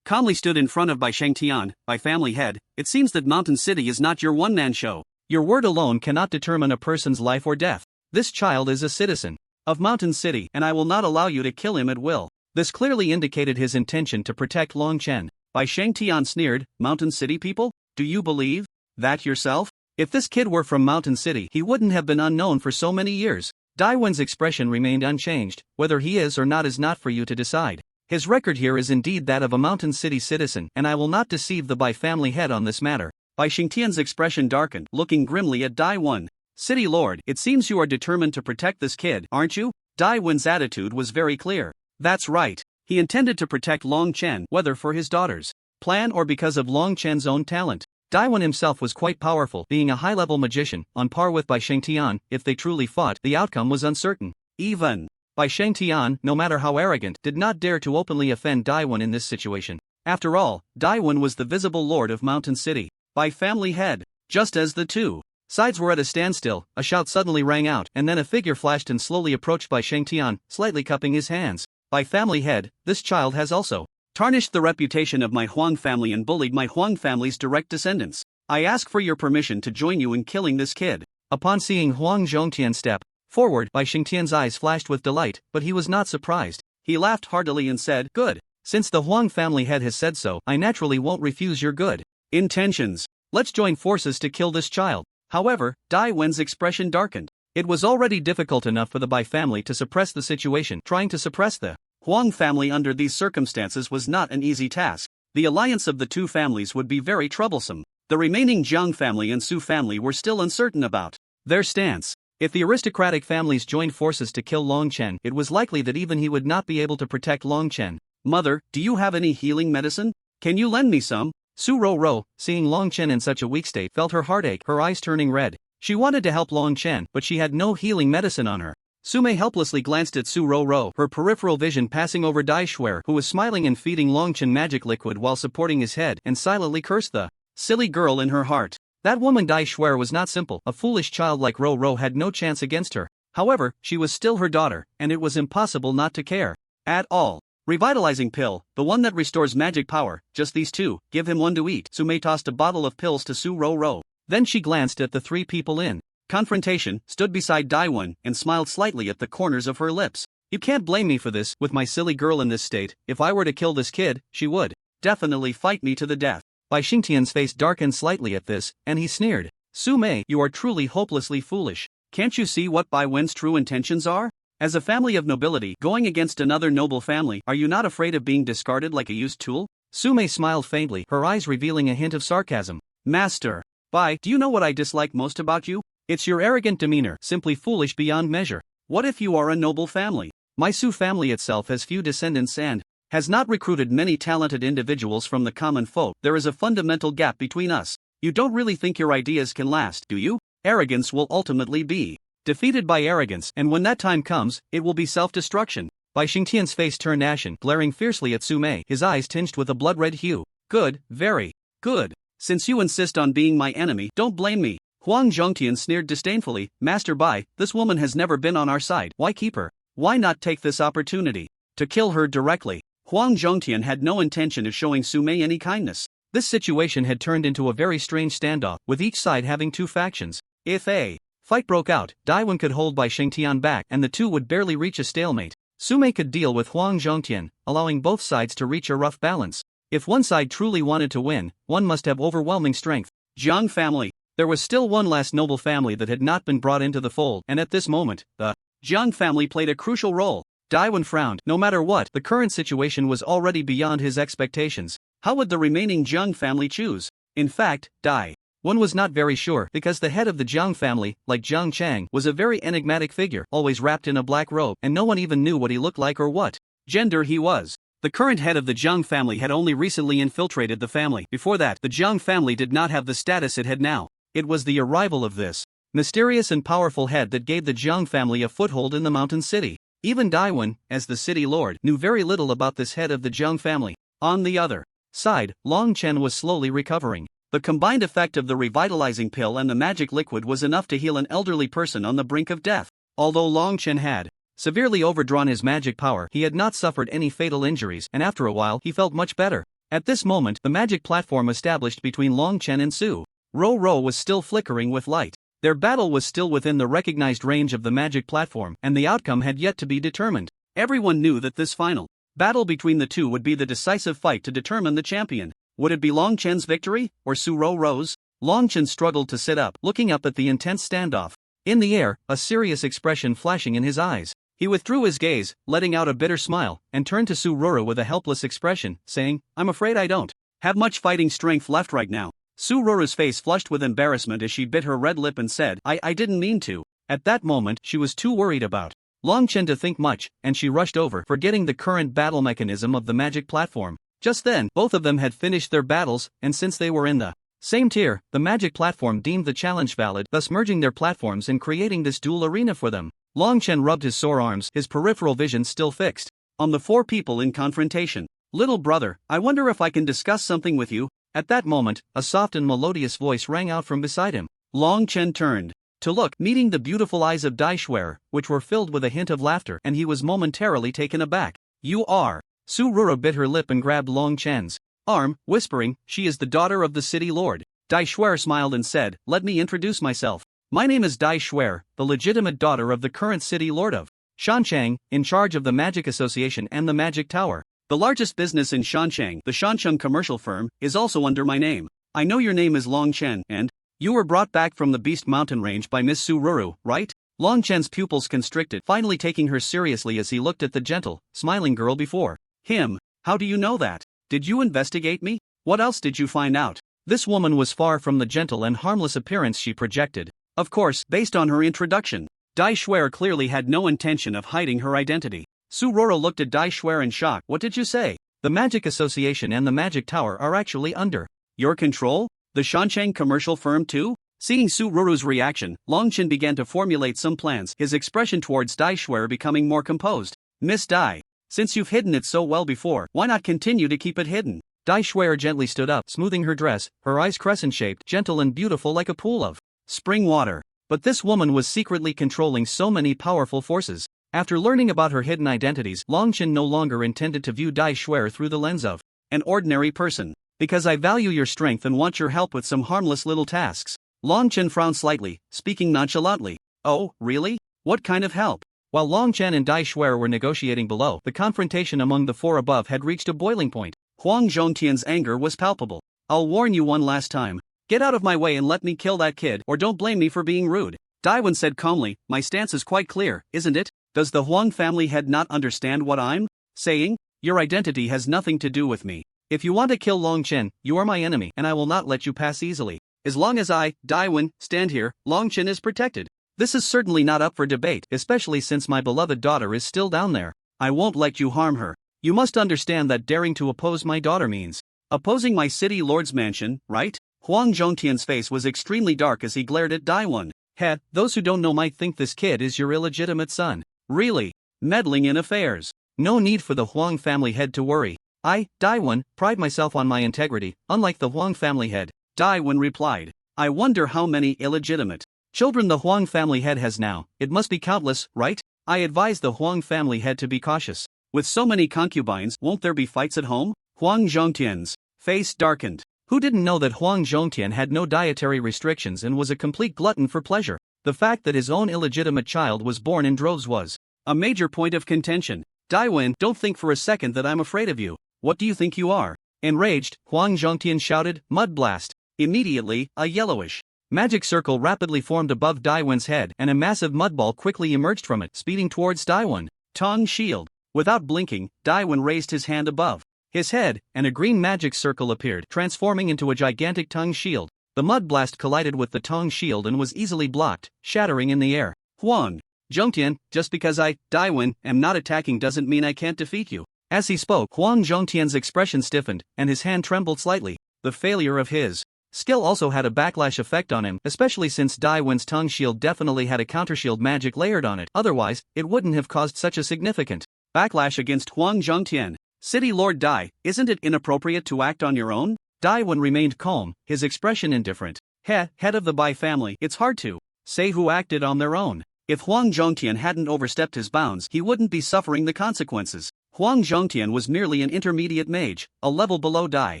calmly stood in front of Bai Shengtian. "By family head, it seems that Mountain City is not your one-man show. Your word alone cannot determine a person's life or death. This child is a citizen of Mountain City, and I will not allow you to kill him at will." This clearly indicated his intention to protect Long Chen. Bai Shengtian sneered, "Mountain City people? Do you believe that yourself? If this kid were from Mountain City, he wouldn't have been unknown for so many years." Daiwan's expression remained unchanged. "Whether he is or not is not for you to decide. His record here is indeed that of a Mountain City citizen, and I will not deceive the Bai family head on this matter." Bai Shengtian's expression darkened, looking grimly at Daiwan. "City Lord, it seems you are determined to protect this kid, aren't you?" Daiwan's attitude was very clear. That's right. He intended to protect Long Chen, whether for his daughter's plan or because of Long Chen's own talent. Daiwan himself was quite powerful, being a high-level magician, on par with Bai Shengtian. If they truly fought, the outcome was uncertain. Even Bai Shengtian, no matter how arrogant, did not dare to openly offend Daiwan in this situation. After all, Daiwan was the visible lord of Mountain City, by family head. Just as the two sides were at a standstill, a shout suddenly rang out, and then a figure flashed and slowly approached Bai Shengtian, slightly cupping his hands. "By family head, this child has also tarnished the reputation of my Huang family and bullied my Huang family's direct descendants. I ask for your permission to join you in killing this kid." Upon seeing Huang Zhongtian step forward, Bai Shengtian's eyes flashed with delight, but he was not surprised. He laughed heartily and said, "Good. Since the Huang family head has said so, I naturally won't refuse your good intentions. Let's join forces to kill this child." However, Dai Wen's expression darkened. It was already difficult enough for the Bai family to suppress the situation. Trying to suppress the Huang family under these circumstances was not an easy task. The alliance of the two families would be very troublesome. The remaining Jiang family and Su family were still uncertain about their stance. If the aristocratic families joined forces to kill Long Chen, it was likely that even he would not be able to protect Long Chen. "Mother, do you have any healing medicine? Can you lend me some?" Su Roro, seeing Long Chen in such a weak state, felt her heart ache, her eyes turning red. She wanted to help Long Chen, but she had no healing medicine on her. Sume helplessly glanced at Su Roro, her peripheral vision passing over Dai Shuer, who was smiling and feeding Long Chen magic liquid while supporting his head, and silently cursed the silly girl in her heart. That woman Dai Shuer was not simple. A foolish child like Roro had no chance against her. However, she was still her daughter, and it was impossible not to care. At all. Revitalizing pill, the one that restores magic power, just these two, give him one to eat. Sume tossed a bottle of pills to Su Roro. Then she glanced at the three people in confrontation, stood beside Daiwon, and smiled slightly at the corners of her lips. You can't blame me for this, with my silly girl in this state. If I were to kill this kid, she would definitely fight me to the death. Bai Xingtian's face darkened slightly at this, and he sneered. Sume, you are truly hopelessly foolish. Can't you see what Bai Wen's true intentions are? As a family of nobility going against another noble family, are you not afraid of being discarded like a used tool? Sume smiled faintly, her eyes revealing a hint of sarcasm. Master Bai, do you know what I dislike most about you? It's your arrogant demeanor, simply foolish beyond measure. What if you are a noble family? My Su family itself has few descendants and has not recruited many talented individuals from the common folk. There is a fundamental gap between us. You don't really think your ideas can last, do you? Arrogance will ultimately be defeated by arrogance, and when that time comes, it will be self-destruction. Bai Xingtian's face turned ashen, glaring fiercely at Sume, his eyes tinged with a blood-red hue. Good, very good. Since you insist on being my enemy, don't blame me. Huang Zhongtian sneered disdainfully. Master Bai, this woman has never been on our side. Why keep her? Why not take this opportunity to kill her directly? Huang Zhongtian had no intention of showing Sume any kindness. This situation had turned into a very strange standoff, with each side having two factions. If a fight broke out, Daiwon could hold Bai Xingtian back, and the two would barely reach a stalemate. Sume could deal with Huang Zhongtian, allowing both sides to reach a rough balance. If one side truly wanted to win, one must have overwhelming strength. Jiang family. There was still one last noble family that had not been brought into the fold, and at this moment, the Jiang family played a crucial role. Daiwon frowned. No matter what, the current situation was already beyond his expectations. How would the remaining Jiang family choose? In fact, Daiwon was not very sure, because the head of the Jiang family, like Jiang Chang, was a very enigmatic figure, always wrapped in a black robe, and no one even knew what he looked like or what gender he was. The current head of the Jiang family had only recently infiltrated the family. Before that, the Jiang family did not have the status it had now. It was the arrival of this mysterious and powerful head that gave the Jiang family a foothold in the mountain city. Even Daiwon, as the city lord, knew very little about this head of the Jiang family. On the other side, Long Chen was slowly recovering. The combined effect of the revitalizing pill and the magic liquid was enough to heal an elderly person on the brink of death. Although Long Chen had severely overdrawn his magic power, he had not suffered any fatal injuries, and after a while he felt much better. At this moment, the magic platform established between Long Chen and Su Roro was still flickering with light. Their battle was still within the recognized range of the magic platform, and the outcome had yet to be determined. Everyone knew that this final battle between the two would be the decisive fight to determine the champion. Would it be Long Chen's victory, or Su Roro's? Long Chen struggled to sit up, looking up at the intense standoff. In the air, a serious expression flashing in his eyes. He withdrew his gaze, letting out a bitter smile, and turned to Su Roro with a helpless expression, saying, I'm afraid I don't have much fighting strength left right now. Su Roro's face flushed with embarrassment as she bit her red lip and said, I didn't mean to. At that moment, she was too worried about Long Chen to think much, and she rushed over, forgetting the current battle mechanism of the magic platform. Just then, both of them had finished their battles, and since they were in the same tier, the magic platform deemed the challenge valid, thus merging their platforms and creating this dual arena for them. Long Chen rubbed his sore arms, his peripheral vision still fixed on the four people in confrontation. Little brother, I wonder if I can discuss something with you. At that moment, a soft and melodious voice rang out from beside him. Long Chen turned to look, meeting the beautiful eyes of Dai Shuer, which were filled with a hint of laughter, and he was momentarily taken aback. You are. Su Roro bit her lip and grabbed Long Chen's arm, whispering, she is the daughter of the city lord. Dai Shuer smiled and said, let me introduce myself. My name is Dai Shuer, the legitimate daughter of the current city lord of Shanchang, in charge of the Magic Association and the Magic Tower. The largest business in Shanchang, the Shancheng commercial firm, is also under my name. I know your name is Long Chen, and you were brought back from the Beast Mountain Range by Miss Su Roro, right? Long Chen's pupils constricted, finally taking her seriously as he looked at the gentle, smiling girl before him. How do you know that? Did you investigate me? What else did you find out? This woman was far from the gentle and harmless appearance she projected. Of course, based on her introduction, Dai Shuer clearly had no intention of hiding her identity. Su Roro looked at Dai Shuer in shock. What did you say? The Magic Association and the Magic Tower are actually under your control? The Shancheng commercial firm too? Seeing Su Ruru's reaction, Longchen began to formulate some plans, his expression towards Dai Shuer becoming more composed. Miss Dai, since you've hidden it so well before, why not continue to keep it hidden? Dai Shuer gently stood up, smoothing her dress, her eyes crescent-shaped, gentle and beautiful like a pool of spring water. But this woman was secretly controlling so many powerful forces. After learning about her hidden identities, Longchen no longer intended to view Dai Shuer through the lens of an ordinary person. Because I value your strength and want your help with some harmless little tasks. Longchen frowned slightly, speaking nonchalantly. Oh, really? What kind of help? While Longchen and Dai Shuer were negotiating below, the confrontation among the four above had reached a boiling point. Huang Zhongtian's anger was palpable. I'll warn you one last time. Get out of my way and let me kill that kid, or don't blame me for being rude. Daiwen said calmly, my stance is quite clear, isn't it? Does the Huang family head not understand what I'm saying? Your identity has nothing to do with me. If you want to kill Longchen, you are my enemy and I will not let you pass easily. As long as I, Daiwen, stand here, Longchen is protected. This is certainly not up for debate, especially since my beloved daughter is still down there. I won't let you harm her. You must understand that daring to oppose my daughter means opposing my city lord's mansion, right? Huang Zhongtian's face was extremely dark as he glared at Daiwen. Heh, those who don't know might think this kid is your illegitimate son. Really? Meddling in affairs. No need for the Huang family head to worry. I, Daiwen, pride myself on my integrity, unlike the Huang family head. Daiwen replied. I wonder how many illegitimate children the Huang family head has now. It must be countless, right? I advise the Huang family head to be cautious. With so many concubines, won't there be fights at home? Huang Zhongtian's face darkened. Who didn't know that Huang Zhongtian had no dietary restrictions and was a complete glutton for pleasure? The fact that his own illegitimate child was born in droves was a major point of contention. Daiwen, don't think for a second that I'm afraid of you. What do you think you are? Enraged, Huang Zhongtian shouted, Mud Blast. Immediately, a yellowish magic circle rapidly formed above Daiwen's head and a massive mudball quickly emerged from it, speeding towards Daiwen. Tongue shield. Without blinking, Daiwen raised his hand above his head, and a green magic circle appeared, transforming into a gigantic tongue shield. The mud blast collided with the tongue shield and was easily blocked, shattering in the air. Huang Zhongtian, just because I, Daiwen, am not attacking doesn't mean I can't defeat you. As he spoke, Huang Zhongtian's expression stiffened, and his hand trembled slightly. The failure of his skill also had a backlash effect on him, especially since Daiwen's tongue shield definitely had a countershield magic layered on it. Otherwise, it wouldn't have caused such a significant backlash against Huang Zhongtian. City Lord Dai, isn't it inappropriate to act on your own? Daiwen remained calm, his expression indifferent. Head of the Bai family, it's hard to say who acted on their own. If Huang Zhongtian hadn't overstepped his bounds, he wouldn't be suffering the consequences. Huang Zhongtian was merely an intermediate mage, a level below Dai.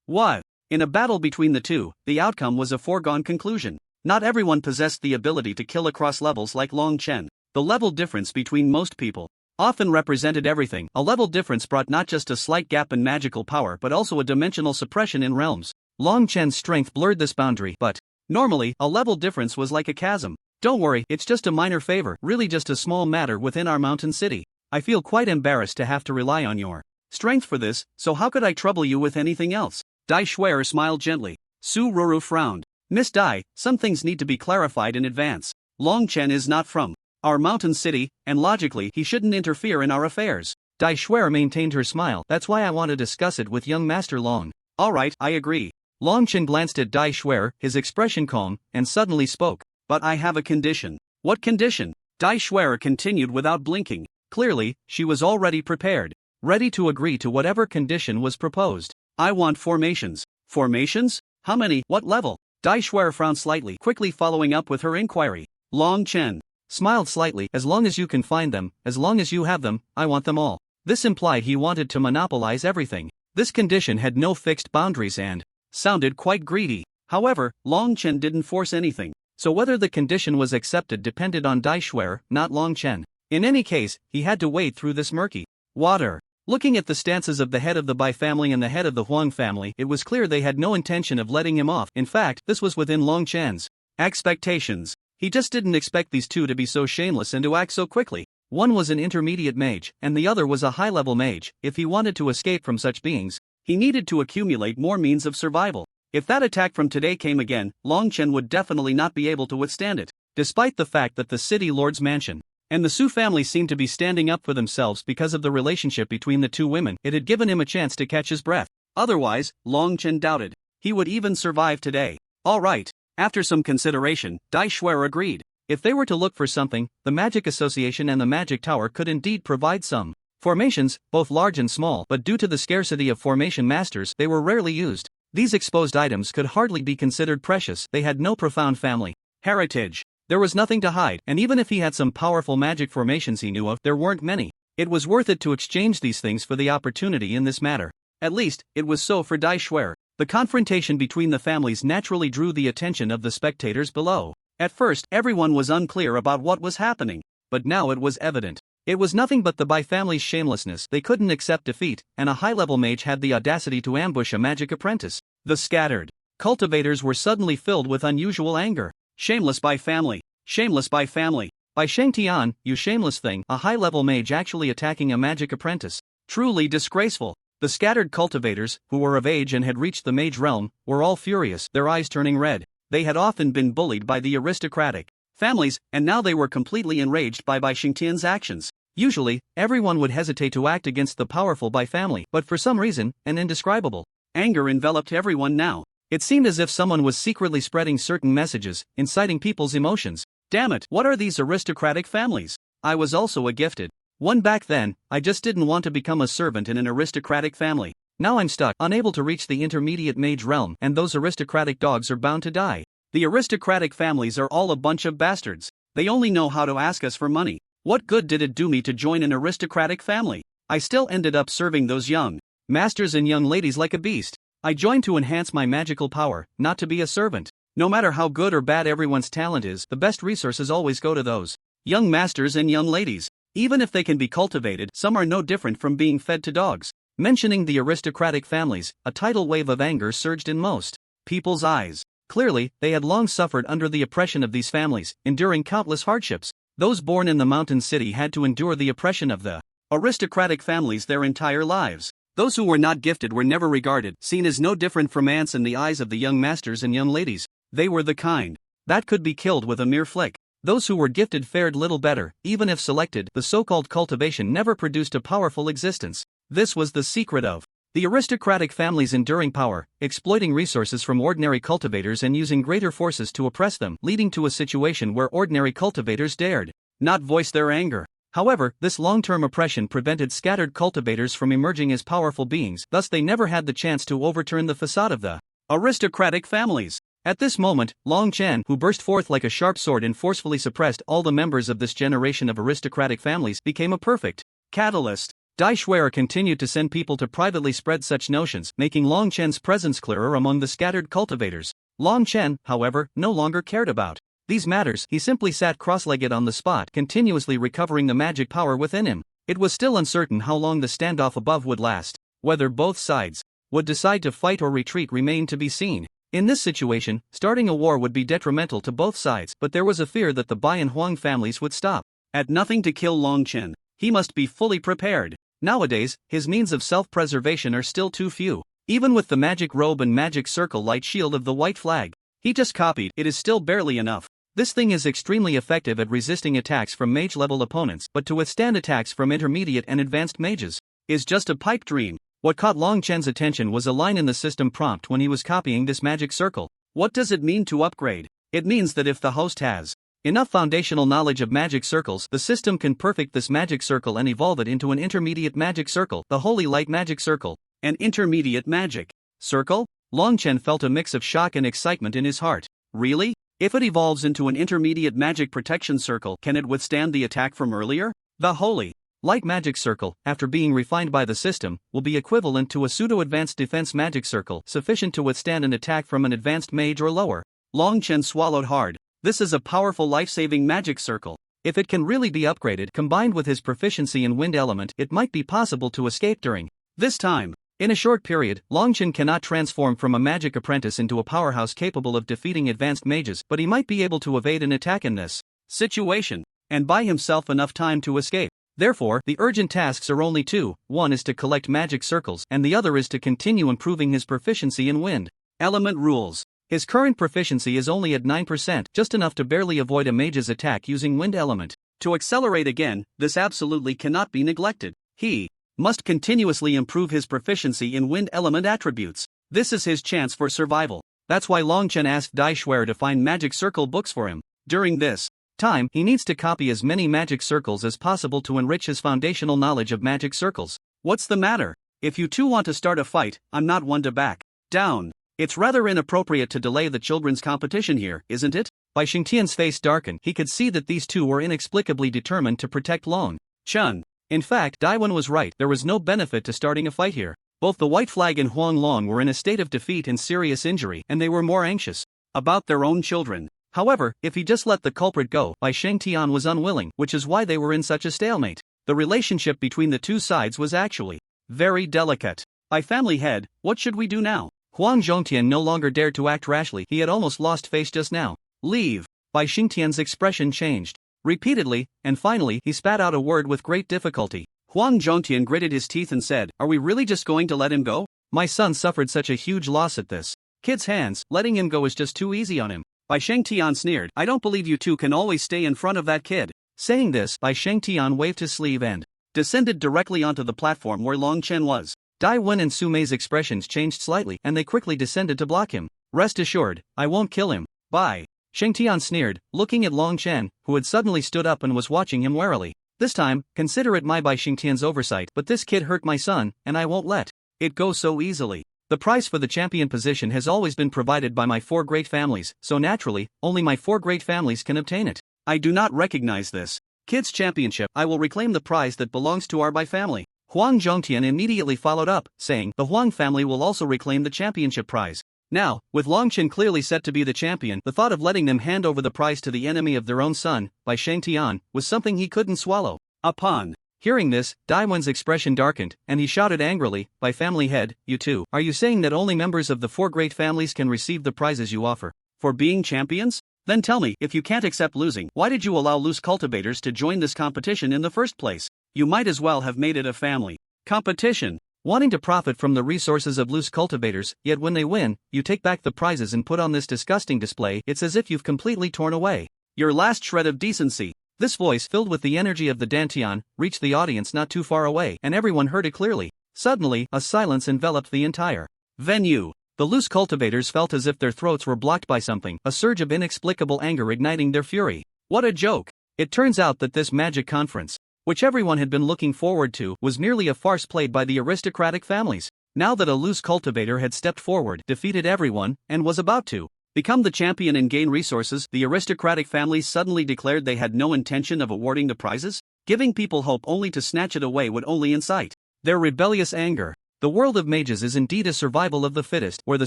What? In a battle between the two, the outcome was a foregone conclusion. Not everyone possessed the ability to kill across levels like Long Chen. The level difference between most people often represented everything. A level difference brought not just a slight gap in magical power but also a dimensional suppression in realms. Long Chen's strength blurred this boundary, but normally, a level difference was like a chasm. Don't worry, it's just a minor favor, really just a small matter within our mountain city. I feel quite embarrassed to have to rely on your strength for this, so how could I trouble you with anything else? Dai Shuer smiled gently. Su Ruru frowned. Miss Dai, some things need to be clarified in advance. Long Chen is not from our mountain city, and logically he shouldn't interfere in our affairs. Dai Shuer maintained her smile. That's why I want to discuss it with young Master Long. Alright, I agree. Long Chen glanced at Dai Shuer, his expression calm, and suddenly spoke. But I have a condition. What condition? Dai Shuer continued without blinking. Clearly, she was already prepared, ready to agree to whatever condition was proposed. I want formations. Formations? How many? What level? Dai Shuer frowned slightly, quickly following up with her inquiry. Long Chen smiled slightly. As long as you can find them, as long as you have them, I want them all. This implied he wanted to monopolize everything. This condition had no fixed boundaries and sounded quite greedy. However, Long Chen didn't force anything, so whether the condition was accepted depended on Dai Shuer, not Long Chen. In any case, he had to wade through this murky water. Looking at the stances of the head of the Bai family and the head of the Huang family, it was clear they had no intention of letting him off. In fact, this was within Long Chen's expectations. He just didn't expect these two to be so shameless and to act so quickly. One was an intermediate mage, and the other was a high-level mage. If he wanted to escape from such beings, he needed to accumulate more means of survival. If that attack from today came again, Long Chen would definitely not be able to withstand it. Despite the fact that the city lord's mansion and the Su family seemed to be standing up for themselves because of the relationship between the two women, it had given him a chance to catch his breath. Otherwise, Long Chen doubted he would even survive today. Alright, After some consideration, Dai Shuer agreed. If they were to look for something, the Magic Association and the Magic Tower could indeed provide some formations, both large and small, but due to the scarcity of formation masters, they were rarely used. These exposed items could hardly be considered precious. They had no profound family heritage. There was nothing to hide, and even if he had some powerful magic formations he knew of, there weren't many. It was worth it to exchange these things for the opportunity in this matter. At least, it was so for Dai Shuer. The confrontation between the families naturally drew the attention of the spectators below. At first, everyone was unclear about what was happening, but now it was evident. It was nothing but the Bai family's shamelessness. They couldn't accept defeat, and a high-level mage had the audacity to ambush a magic apprentice. The scattered cultivators were suddenly filled with unusual anger. Shameless Bai family! Shameless Bai family! Bai Shangtian, you shameless thing! A high-level mage actually attacking a magic apprentice. Truly disgraceful. The scattered cultivators, who were of age and had reached the mage realm, were all furious, their eyes turning red. They had often been bullied by the aristocratic families, and now they were completely enraged by Bai Shangtian's actions. Usually, everyone would hesitate to act against the powerful Bai family, but for some reason, an indescribable anger enveloped everyone now. It seemed as if someone was secretly spreading certain messages, inciting people's emotions. Damn it, what are these aristocratic families? I was also a gifted one back then. I just didn't want to become a servant in an aristocratic family. Now I'm stuck, unable to reach the intermediate mage realm, and those aristocratic dogs are bound to die. The aristocratic families are all a bunch of bastards. They only know how to ask us for money. What good did it do me to join an aristocratic family? I still ended up serving those young masters and young ladies like a beast. I joined to enhance my magical power, not to be a servant. No matter how good or bad everyone's talent is, the best resources always go to those young masters and young ladies. Even if they can be cultivated, some are no different from being fed to dogs. Mentioning the aristocratic families, a tidal wave of anger surged in most people's eyes. Clearly, they had long suffered under the oppression of these families, enduring countless hardships. Those born in the mountain city had to endure the oppression of the aristocratic families their entire lives. Those who were not gifted were never regarded, seen as no different from ants in the eyes of the young masters and young ladies. They were the kind that could be killed with a mere flick. Those who were gifted fared little better. Even if selected, the so-called cultivation never produced a powerful existence. This was the secret of the aristocratic family's enduring power, exploiting resources from ordinary cultivators and using greater forces to oppress them, leading to a situation where ordinary cultivators dared not voice their anger. However, this long-term oppression prevented scattered cultivators from emerging as powerful beings, thus they never had the chance to overturn the facade of the aristocratic families. At this moment, Long Chen, who burst forth like a sharp sword and forcefully suppressed all the members of this generation of aristocratic families, became a perfect catalyst. Dai Shuer continued to send people to privately spread such notions, making Long Chen's presence clearer among the scattered cultivators. Long Chen, however, no longer cared about these matters. He simply sat cross-legged on the spot, continuously recovering the magic power within him. It was still uncertain how long the standoff above would last. Whether both sides would decide to fight or retreat remained to be seen. In this situation, starting a war would be detrimental to both sides, but there was a fear that the Bai and Huang families would stop at nothing to kill Long Chen. He must be fully prepared. Nowadays, his means of self-preservation are still too few. Even with the magic robe and magic circle light shield of the white flag he just copied, it is still barely enough. This thing is extremely effective at resisting attacks from mage-level opponents, but to withstand attacks from intermediate and advanced mages is just a pipe dream. What caught Long Chen's attention was a line in the system prompt when he was copying this magic circle. What does it mean to upgrade? It means that if the host has enough foundational knowledge of magic circles, the system can perfect this magic circle and evolve it into an intermediate magic circle, the Holy Light Magic Circle. An intermediate magic circle? Long Chen felt a mix of shock and excitement in his heart. Really? If it evolves into an intermediate magic protection circle, can it withstand the attack from earlier? The Holy Light Magic Circle, after being refined by the system, will be equivalent to a pseudo-advanced defense magic circle, sufficient to withstand an attack from an advanced mage or lower. Long Chen swallowed hard. This is a powerful life-saving magic circle. If it can really be upgraded, combined with his proficiency in wind element, it might be possible to escape during this time. In a short period, Long Chen cannot transform from a magic apprentice into a powerhouse capable of defeating advanced mages, but he might be able to evade an attack in this situation and buy himself enough time to escape. Therefore, the urgent tasks are only two. One is to collect magic circles, and the other is to continue improving his proficiency in wind element rules. His current proficiency is only at 9%, just enough to barely avoid a mage's attack using wind element. To accelerate again, this absolutely cannot be neglected. He must continuously improve his proficiency in wind element attributes. This is his chance for survival. That's why Long Chen asked Dai Shuer to find magic circle books for him. During this time, he needs to copy as many magic circles as possible to enrich his foundational knowledge of magic circles. What's the matter? If you two want to start a fight, I'm not one to back down. It's rather inappropriate to delay the children's competition here, isn't it? Bai Xingtian's face darkened. He could see that these two were inexplicably determined to protect Long Chen. In fact, Daiwen was right. There was no benefit to starting a fight here. Both the White Flag and Huang Long were in a state of defeat and serious injury, and they were more anxious about their own children. However, if he just let the culprit go, Bai Shengtian was unwilling, which is why they were in such a stalemate. The relationship between the two sides was actually very delicate. By family head, what should we do now? Huang Zhongtian no longer dared to act rashly. He had almost lost face just now. Leave. Bai Xingtian's expression changed repeatedly, and finally he spat out a word with great difficulty. Huang Zhongtian gritted his teeth and said, "Are we really just going to let him go? My son suffered such a huge loss at this kid's hands. Letting him go is just too easy on him." Bai Shengtian sneered, "I don't believe you two can always stay in front of that kid." Saying this, Bai Shengtian waved his sleeve and descended directly onto the platform where Long Chen was. Dai Wen and Su Mei's expressions changed slightly, and they quickly descended to block him. "Rest assured, I won't kill him." Bai Shengtian sneered, looking at Long Chen, who had suddenly stood up and was watching him warily. "This time, consider it my Bai Xingtian's oversight, but this kid hurt my son, and I won't let it go so easily. The prize for the champion position has always been provided by my 4 great families, so naturally, only my 4 great families can obtain it. I do not recognize this kids' championship. I will reclaim the prize that belongs to our Bai family." Huang Zhongtian immediately followed up, saying, "The Huang family will also reclaim the championship prize." Now, with Long Chen clearly set to be the champion, the thought of letting them hand over the prize to the enemy of their own son, Bai Shengtian, was something he couldn't swallow. Upon hearing this, Daiwen's expression darkened, and he shouted angrily, "By family head, you two, are you saying that only members of the 4 great families can receive the prizes you offer for being champions? Then tell me, if you can't accept losing, why did you allow loose cultivators to join this competition in the first place? You might as well have made it a family competition. Wanting to profit from the resources of loose cultivators, yet when they win, you take back the prizes and put on this disgusting display. It's as if you've completely torn away your last shred of decency." This voice, filled with the energy of the Dantian, reached the audience not too far away, and everyone heard it clearly. Suddenly, a silence enveloped the entire venue. The loose cultivators felt as if their throats were blocked by something, a surge of inexplicable anger igniting their fury. What a joke! It turns out that this magic conference, which everyone had been looking forward to, was merely a farce played by the aristocratic families. Now that a loose cultivator had stepped forward, defeated everyone, and was about to become the champion and gain resources, the aristocratic families suddenly declared they had no intention of awarding the prizes. Giving people hope only to snatch it away would only incite their rebellious anger. The world of mages is indeed a survival of the fittest, where the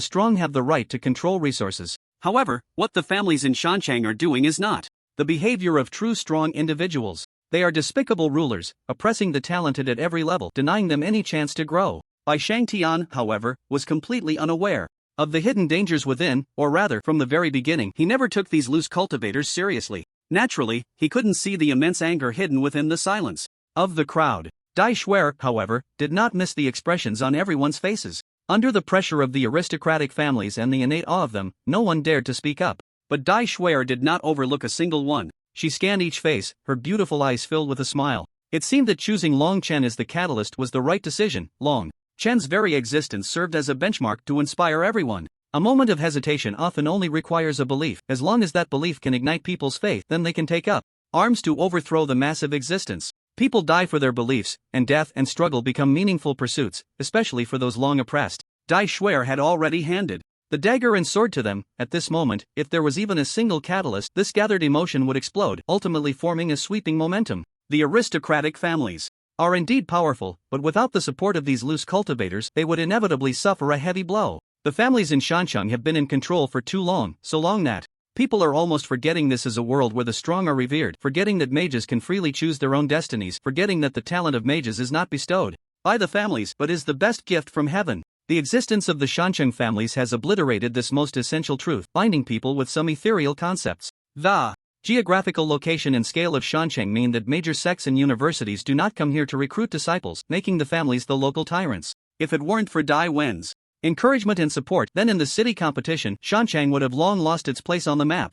strong have the right to control resources. However, what the families in Shanchang are doing is not the behavior of true strong individuals. They are despicable rulers, oppressing the talented at every level, denying them any chance to grow. Bai Shengtian, however, was completely unaware of the hidden dangers within, or rather, from the very beginning, he never took these loose cultivators seriously. Naturally, he couldn't see the immense anger hidden within the silence of the crowd. Dai Shuer, however, did not miss the expressions on everyone's faces. Under the pressure of the aristocratic families and the innate awe of them, no one dared to speak up. But Dai Shuer did not overlook a single one. She scanned each face, her beautiful eyes filled with a smile. It seemed that choosing Long Chen as the catalyst was the right decision. Long Chen's very existence served as a benchmark to inspire everyone. A moment of hesitation often only requires a belief. As long as that belief can ignite people's faith, then they can take up arms to overthrow the massive existence. People die for their beliefs, and death and struggle become meaningful pursuits, especially for those long oppressed. Dai Shuer had already handed the dagger and sword to them. At this moment, if there was even a single catalyst, this gathered emotion would explode, ultimately forming a sweeping momentum. The aristocratic families are indeed powerful, but without the support of these loose cultivators, they would inevitably suffer a heavy blow. The families in Shancheng have been in control for too long, so long that people are almost forgetting this is a world where the strong are revered, forgetting that mages can freely choose their own destinies, forgetting that the talent of mages is not bestowed by the families but is the best gift from heaven. The existence of the Shancheng families has obliterated this most essential truth, binding people with some ethereal concepts. The geographical location and scale of Shancheng mean that major sects and universities do not come here to recruit disciples, making the families the local tyrants. If it weren't for Dai Wen's encouragement and support, then in the city competition, Shancheng would have long lost its place on the map.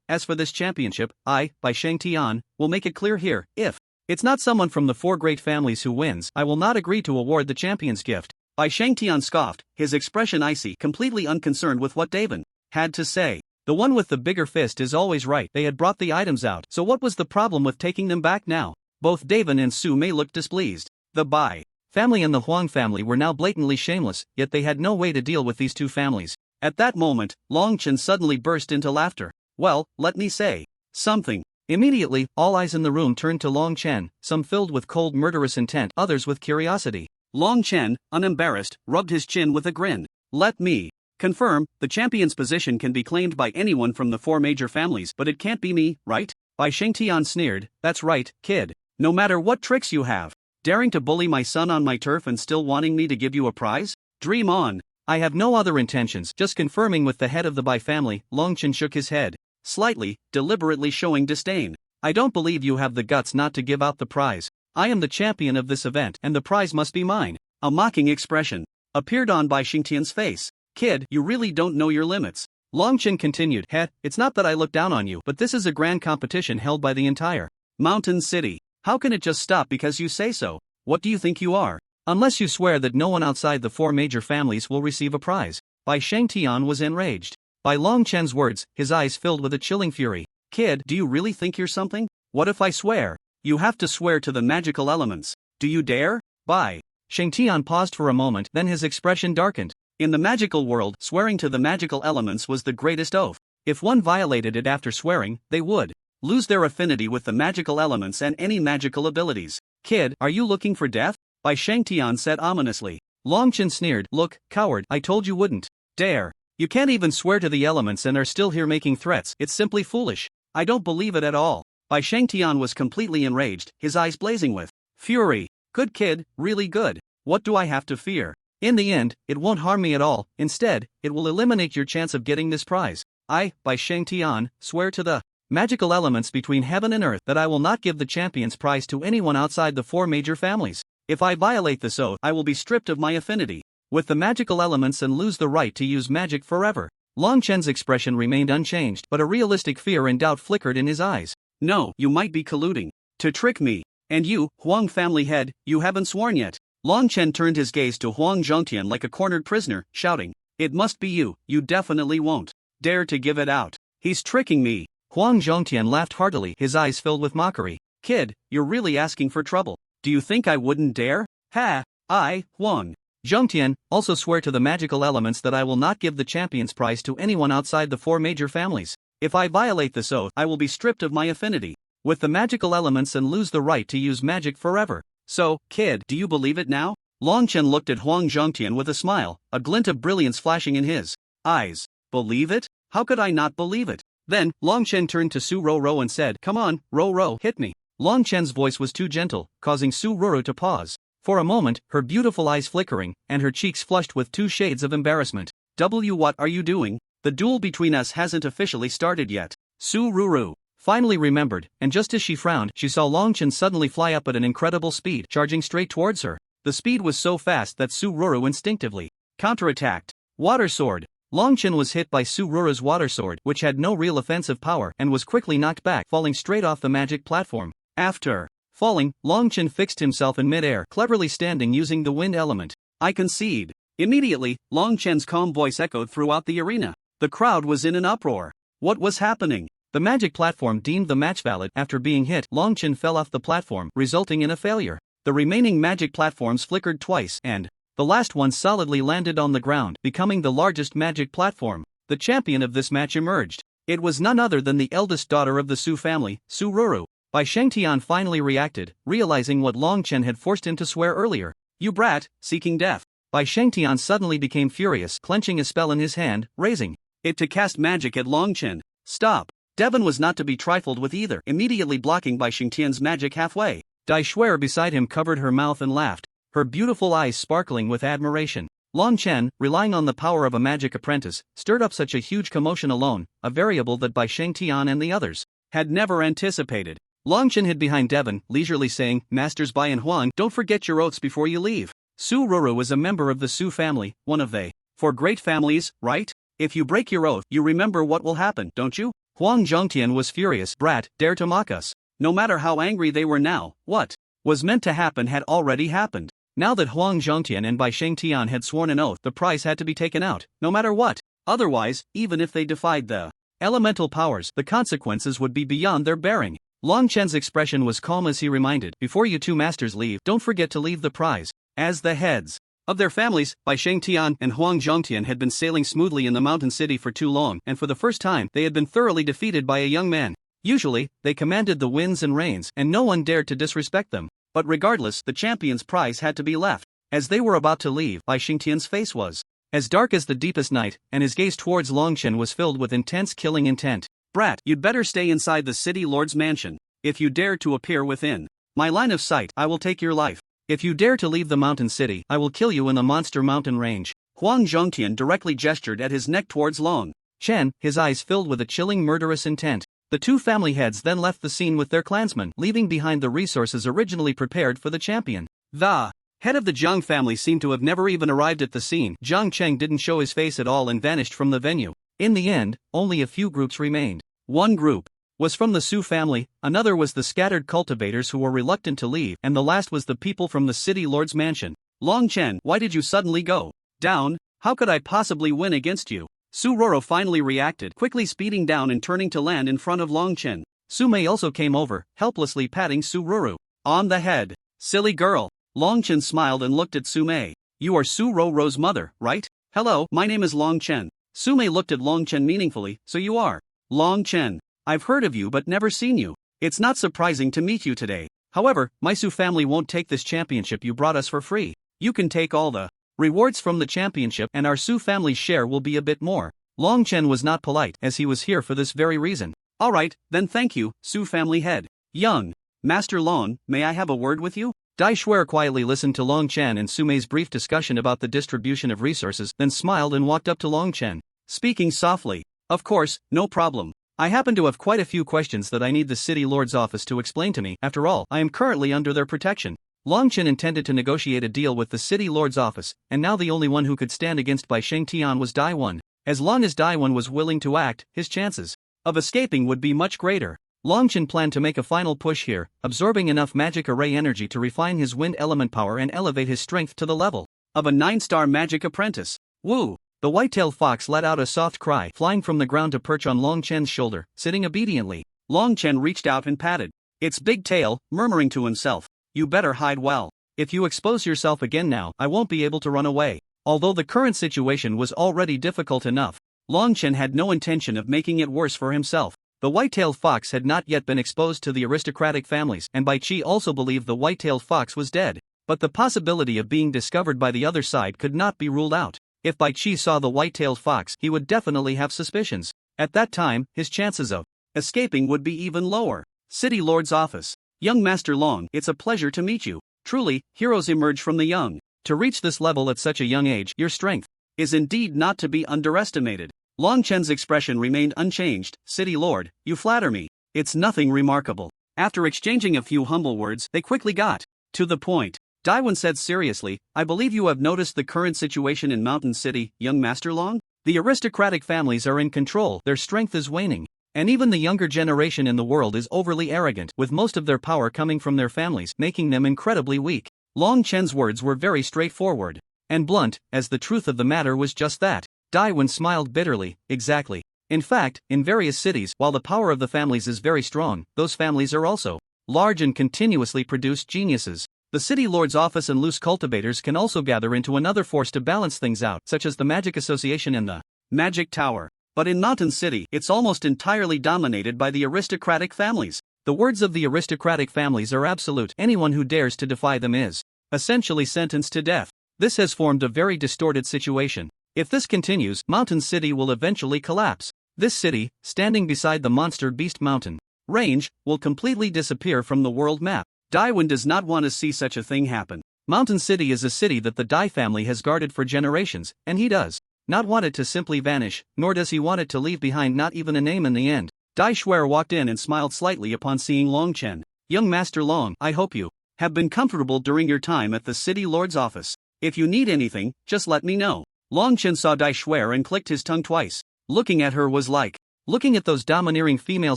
As for this championship, I, Bai Shengtian, will make it clear here, if it's not someone from the 4 great families who wins, I will not agree to award the champion's gift. Bai Shangtian scoffed, his expression icy, completely unconcerned with what Daven had to say. The one with the bigger fist is always right. They had brought the items out, so what was the problem with taking them back now? Both Daven and Su Mei looked displeased. The Bai family and the Huang family were now blatantly shameless, yet they had no way to deal with these two families. At that moment, Long Chen suddenly burst into laughter. Well, let me say something. Immediately, all eyes in the room turned to Long Chen, some filled with cold murderous intent, others with curiosity. Long Chen, unembarrassed, rubbed his chin with a grin. Let me confirm, the champion's position can be claimed by anyone from the 4 major families, but it can't be me, right? Bai Shengtian sneered. That's right, kid. No matter what tricks you have, daring to bully my son on my turf and still wanting me to give you a prize? Dream on. I have no other intentions, just confirming with the head of the Bai family. Long Chen shook his head, slightly, deliberately showing disdain. I don't believe you have the guts not to give out the prize. I am the champion of this event and the prize must be mine. A mocking expression appeared on Bai Shengtian's face. Kid, you really don't know your limits. Long Chen continued. It's not that I look down on you, but this is a grand competition held by the entire Mountain City. How can it just stop because you say so? What do you think you are? Unless you swear that no one outside the 4 major families will receive a prize. Bai Shengtian was enraged by Long Chen's words, his eyes filled with a chilling fury. Kid, do you really think you're something? What if I swear? You have to swear to the magical elements. Do you dare? Bai Shengtian paused for a moment, then his expression darkened. In the magical world, swearing to the magical elements was the greatest oath. If one violated it after swearing, they would lose their affinity with the magical elements and any magical abilities. Kid, are you looking for death? Bai Shengtian said ominously. Long Chen sneered. Look, coward, I told you wouldn't dare. You can't even swear to the elements and are still here making threats. It's simply foolish. I don't believe it at all. Bai Shengtian was completely enraged, his eyes blazing with fury. Good kid, really good. What do I have to fear? In the end, it won't harm me at all. Instead, it will eliminate your chance of getting this prize. I, Bai Shengtian, swear to the magical elements between heaven and earth that I will not give the champion's prize to anyone outside the 4 major families. If I violate this oath, I will be stripped of my affinity with the magical elements and lose the right to use magic forever. Long Chen's expression remained unchanged, but a realistic fear and doubt flickered in his eyes. No, you might be colluding to trick me. And you, Huang family head, you haven't sworn yet. Long Chen turned his gaze to Huang Zhongtian like a cornered prisoner, shouting, It must be you, you definitely won't dare to give it out. He's tricking me. Huang Zhongtian laughed heartily, his eyes filled with mockery. Kid, you're really asking for trouble. Do you think I wouldn't dare? Ha! I, Huang Zhongtian, also swear to the magical elements that I will not give the champion's prize to anyone outside the 4 major families. If I violate this oath, I will be stripped of my affinity with the magical elements and lose the right to use magic forever. So, kid, do you believe it now? Long Chen looked at Huang Zhongtian with a smile, a glint of brilliance flashing in his eyes. Believe it? How could I not believe it? Then, Long Chen turned to Su Roro and said, Come on, Roro, hit me. Long Chen's voice was too gentle, causing Su Roro to pause. For a moment, her beautiful eyes flickering, and her cheeks flushed with 2 shades of embarrassment. What are you doing? The duel between us hasn't officially started yet. Su Ruru finally remembered, and just as she frowned, she saw Long Chen suddenly fly up at an incredible speed, charging straight towards her. The speed was so fast that Su Ruru instinctively counterattacked. Water Sword. Long Chen was hit by Su Ruru's water sword, which had no real offensive power, and was quickly knocked back, falling straight off the magic platform. After falling, Long Chen fixed himself in midair, cleverly standing using the wind element. I concede. Immediately, Long Chen's calm voice echoed throughout the arena. The crowd was in an uproar. What was happening? The magic platform deemed the match valid. After being hit, Long Chen fell off the platform, resulting in a failure. The remaining magic platforms flickered twice, and the last one solidly landed on the ground, becoming the largest magic platform. The champion of this match emerged. It was none other than the eldest daughter of the Su family, Su Ruru. Bai Shengtian finally reacted, realizing what Long Chen had forced him to swear earlier. You brat, seeking death. Bai Shengtian suddenly became furious, clenching a spell in his hand, raising it to cast magic at Long Chen. Stop. Devon was not to be trifled with either, immediately blocking Bai Shengtian's magic halfway. Dai Shuer beside him covered her mouth and laughed, her beautiful eyes sparkling with admiration. Long Chen, relying on the power of a magic apprentice, stirred up such a huge commotion alone, a variable that Bai Shengtian and the others had never anticipated. Long Chen hid behind Devon, leisurely saying, Masters Bai and Huang, don't forget your oaths before you leave. Su Ruru was a member of the Su family, one of the 4 great families, right? If you break your oath, you remember what will happen, don't you? Huang Zhongtian was furious. Brat, dare to mock us. No matter how angry they were now, what was meant to happen had already happened. Now that Huang Zhongtian and Bai Shengtian had sworn an oath, the prize had to be taken out, no matter what. Otherwise, even if they defied the elemental powers, the consequences would be beyond their bearing. Long Chen's expression was calm as he reminded, before you two masters leave, don't forget to leave the prize. As the heads of their families, Bai Shengtian and Huang Zhongtian had been sailing smoothly in the mountain city for too long, and for the first time, they had been thoroughly defeated by a young man. Usually, they commanded the winds and rains, and no one dared to disrespect them. But regardless, the champion's prize had to be left. As they were about to leave, Bai Shengtian's face was as dark as the deepest night, and his gaze towards Long Chen was filled with intense killing intent. Brat, you'd better stay inside the city lord's mansion. If you dare to appear within my line of sight, I will take your life. If you dare to leave the mountain city, I will kill you in the monster mountain range. Huang Zhongtian directly gestured at his neck towards Long Chen, his eyes filled with a chilling murderous intent. The two family heads then left the scene with their clansmen, leaving behind the resources originally prepared for the champion. The head of the Zhang family seemed to have never even arrived at the scene. Zhang Cheng didn't show his face at all and vanished from the venue. In the end, only a few groups remained. One group was from the Su family, another was the scattered cultivators who were reluctant to leave, and the last was the people from the city lord's mansion. Long Chen, why did you suddenly go down? How could I possibly win against you? Su Roro finally reacted, quickly speeding down and turning to land in front of Long Chen. Su Mei also came over, helplessly patting Su Roro on the head. Silly girl. Long Chen smiled and looked at Su Mei. You are Su Roro's mother, right? Hello, my name is Long Chen. Su Mei looked at Long Chen meaningfully. So you are Long Chen. I've heard of you but never seen you. It's not surprising to meet you today. However, my Su family won't take this championship you brought us for free. You can take all the rewards from the championship, and our Su family's share will be a bit more. Long Chen was not polite, as he was here for this very reason. Alright, then thank you, Su family head. Young Master Long, may I have a word with you? Dai Shuer quietly listened to Long Chen and Su Mei's brief discussion about the distribution of resources, then smiled and walked up to Long Chen, speaking softly. Of course, no problem. I happen to have quite a few questions that I need the city lord's office to explain to me. After all, I am currently under their protection. Long Chen intended to negotiate a deal with the city lord's office, and now the only one who could stand against Bai Shengtian was Dai Wen. As long as Dai Wen was willing to act, his chances of escaping would be much greater. Long Chen planned to make a final push here, absorbing enough magic array energy to refine his wind element power and elevate his strength to the level of a 9-star magic apprentice. Woo! The white-tailed fox let out a soft cry, flying from the ground to perch on Long Chen's shoulder, sitting obediently. Long Chen reached out and patted its big tail, murmuring to himself, you better hide well. If you expose yourself again now, I won't be able to run away. Although the current situation was already difficult enough, Long Chen had no intention of making it worse for himself. The white-tailed fox had not yet been exposed to the aristocratic families, and Bai Qi also believed the white-tailed fox was dead. But the possibility of being discovered by the other side could not be ruled out. If Bai Qi saw the white-tailed fox, he would definitely have suspicions. At that time, his chances of escaping would be even lower. City Lord's office. Young Master Long, it's a pleasure to meet you. Truly, heroes emerge from the young. To reach this level at such a young age, your strength is indeed not to be underestimated. Long Chen's expression remained unchanged. City Lord, you flatter me. It's nothing remarkable. After exchanging a few humble words, they quickly got to the point. Daiwen said seriously, I believe you have noticed the current situation in Mountain City, young Master Long? The aristocratic families are in control, their strength is waning. And even the younger generation in the world is overly arrogant, with most of their power coming from their families, making them incredibly weak. Long Chen's words were very straightforward and blunt, as the truth of the matter was just that. Daiwen smiled bitterly, exactly. In fact, in various cities, while the power of the families is very strong, those families are also large and continuously produce geniuses. The city lord's office and loose cultivators can also gather into another force to balance things out, such as the Magic Association and the Magic Tower. But in Mountain City, it's almost entirely dominated by the aristocratic families. The words of the aristocratic families are absolute. Anyone who dares to defy them is essentially sentenced to death. This has formed a very distorted situation. If this continues, Mountain City will eventually collapse. This city, standing beside the monster beast mountain range, will completely disappear from the world map. Daiwen does not want to see such a thing happen. Mountain City is a city that the Dai family has guarded for generations, and he does not want it to simply vanish, nor does he want it to leave behind not even a name in the end. Dai Shuer walked in and smiled slightly upon seeing Long Chen. Young Master Long, I hope you have been comfortable during your time at the city lord's office. If you need anything, just let me know. Long Chen saw Dai Shuer and clicked his tongue twice. Looking at her was like looking at those domineering female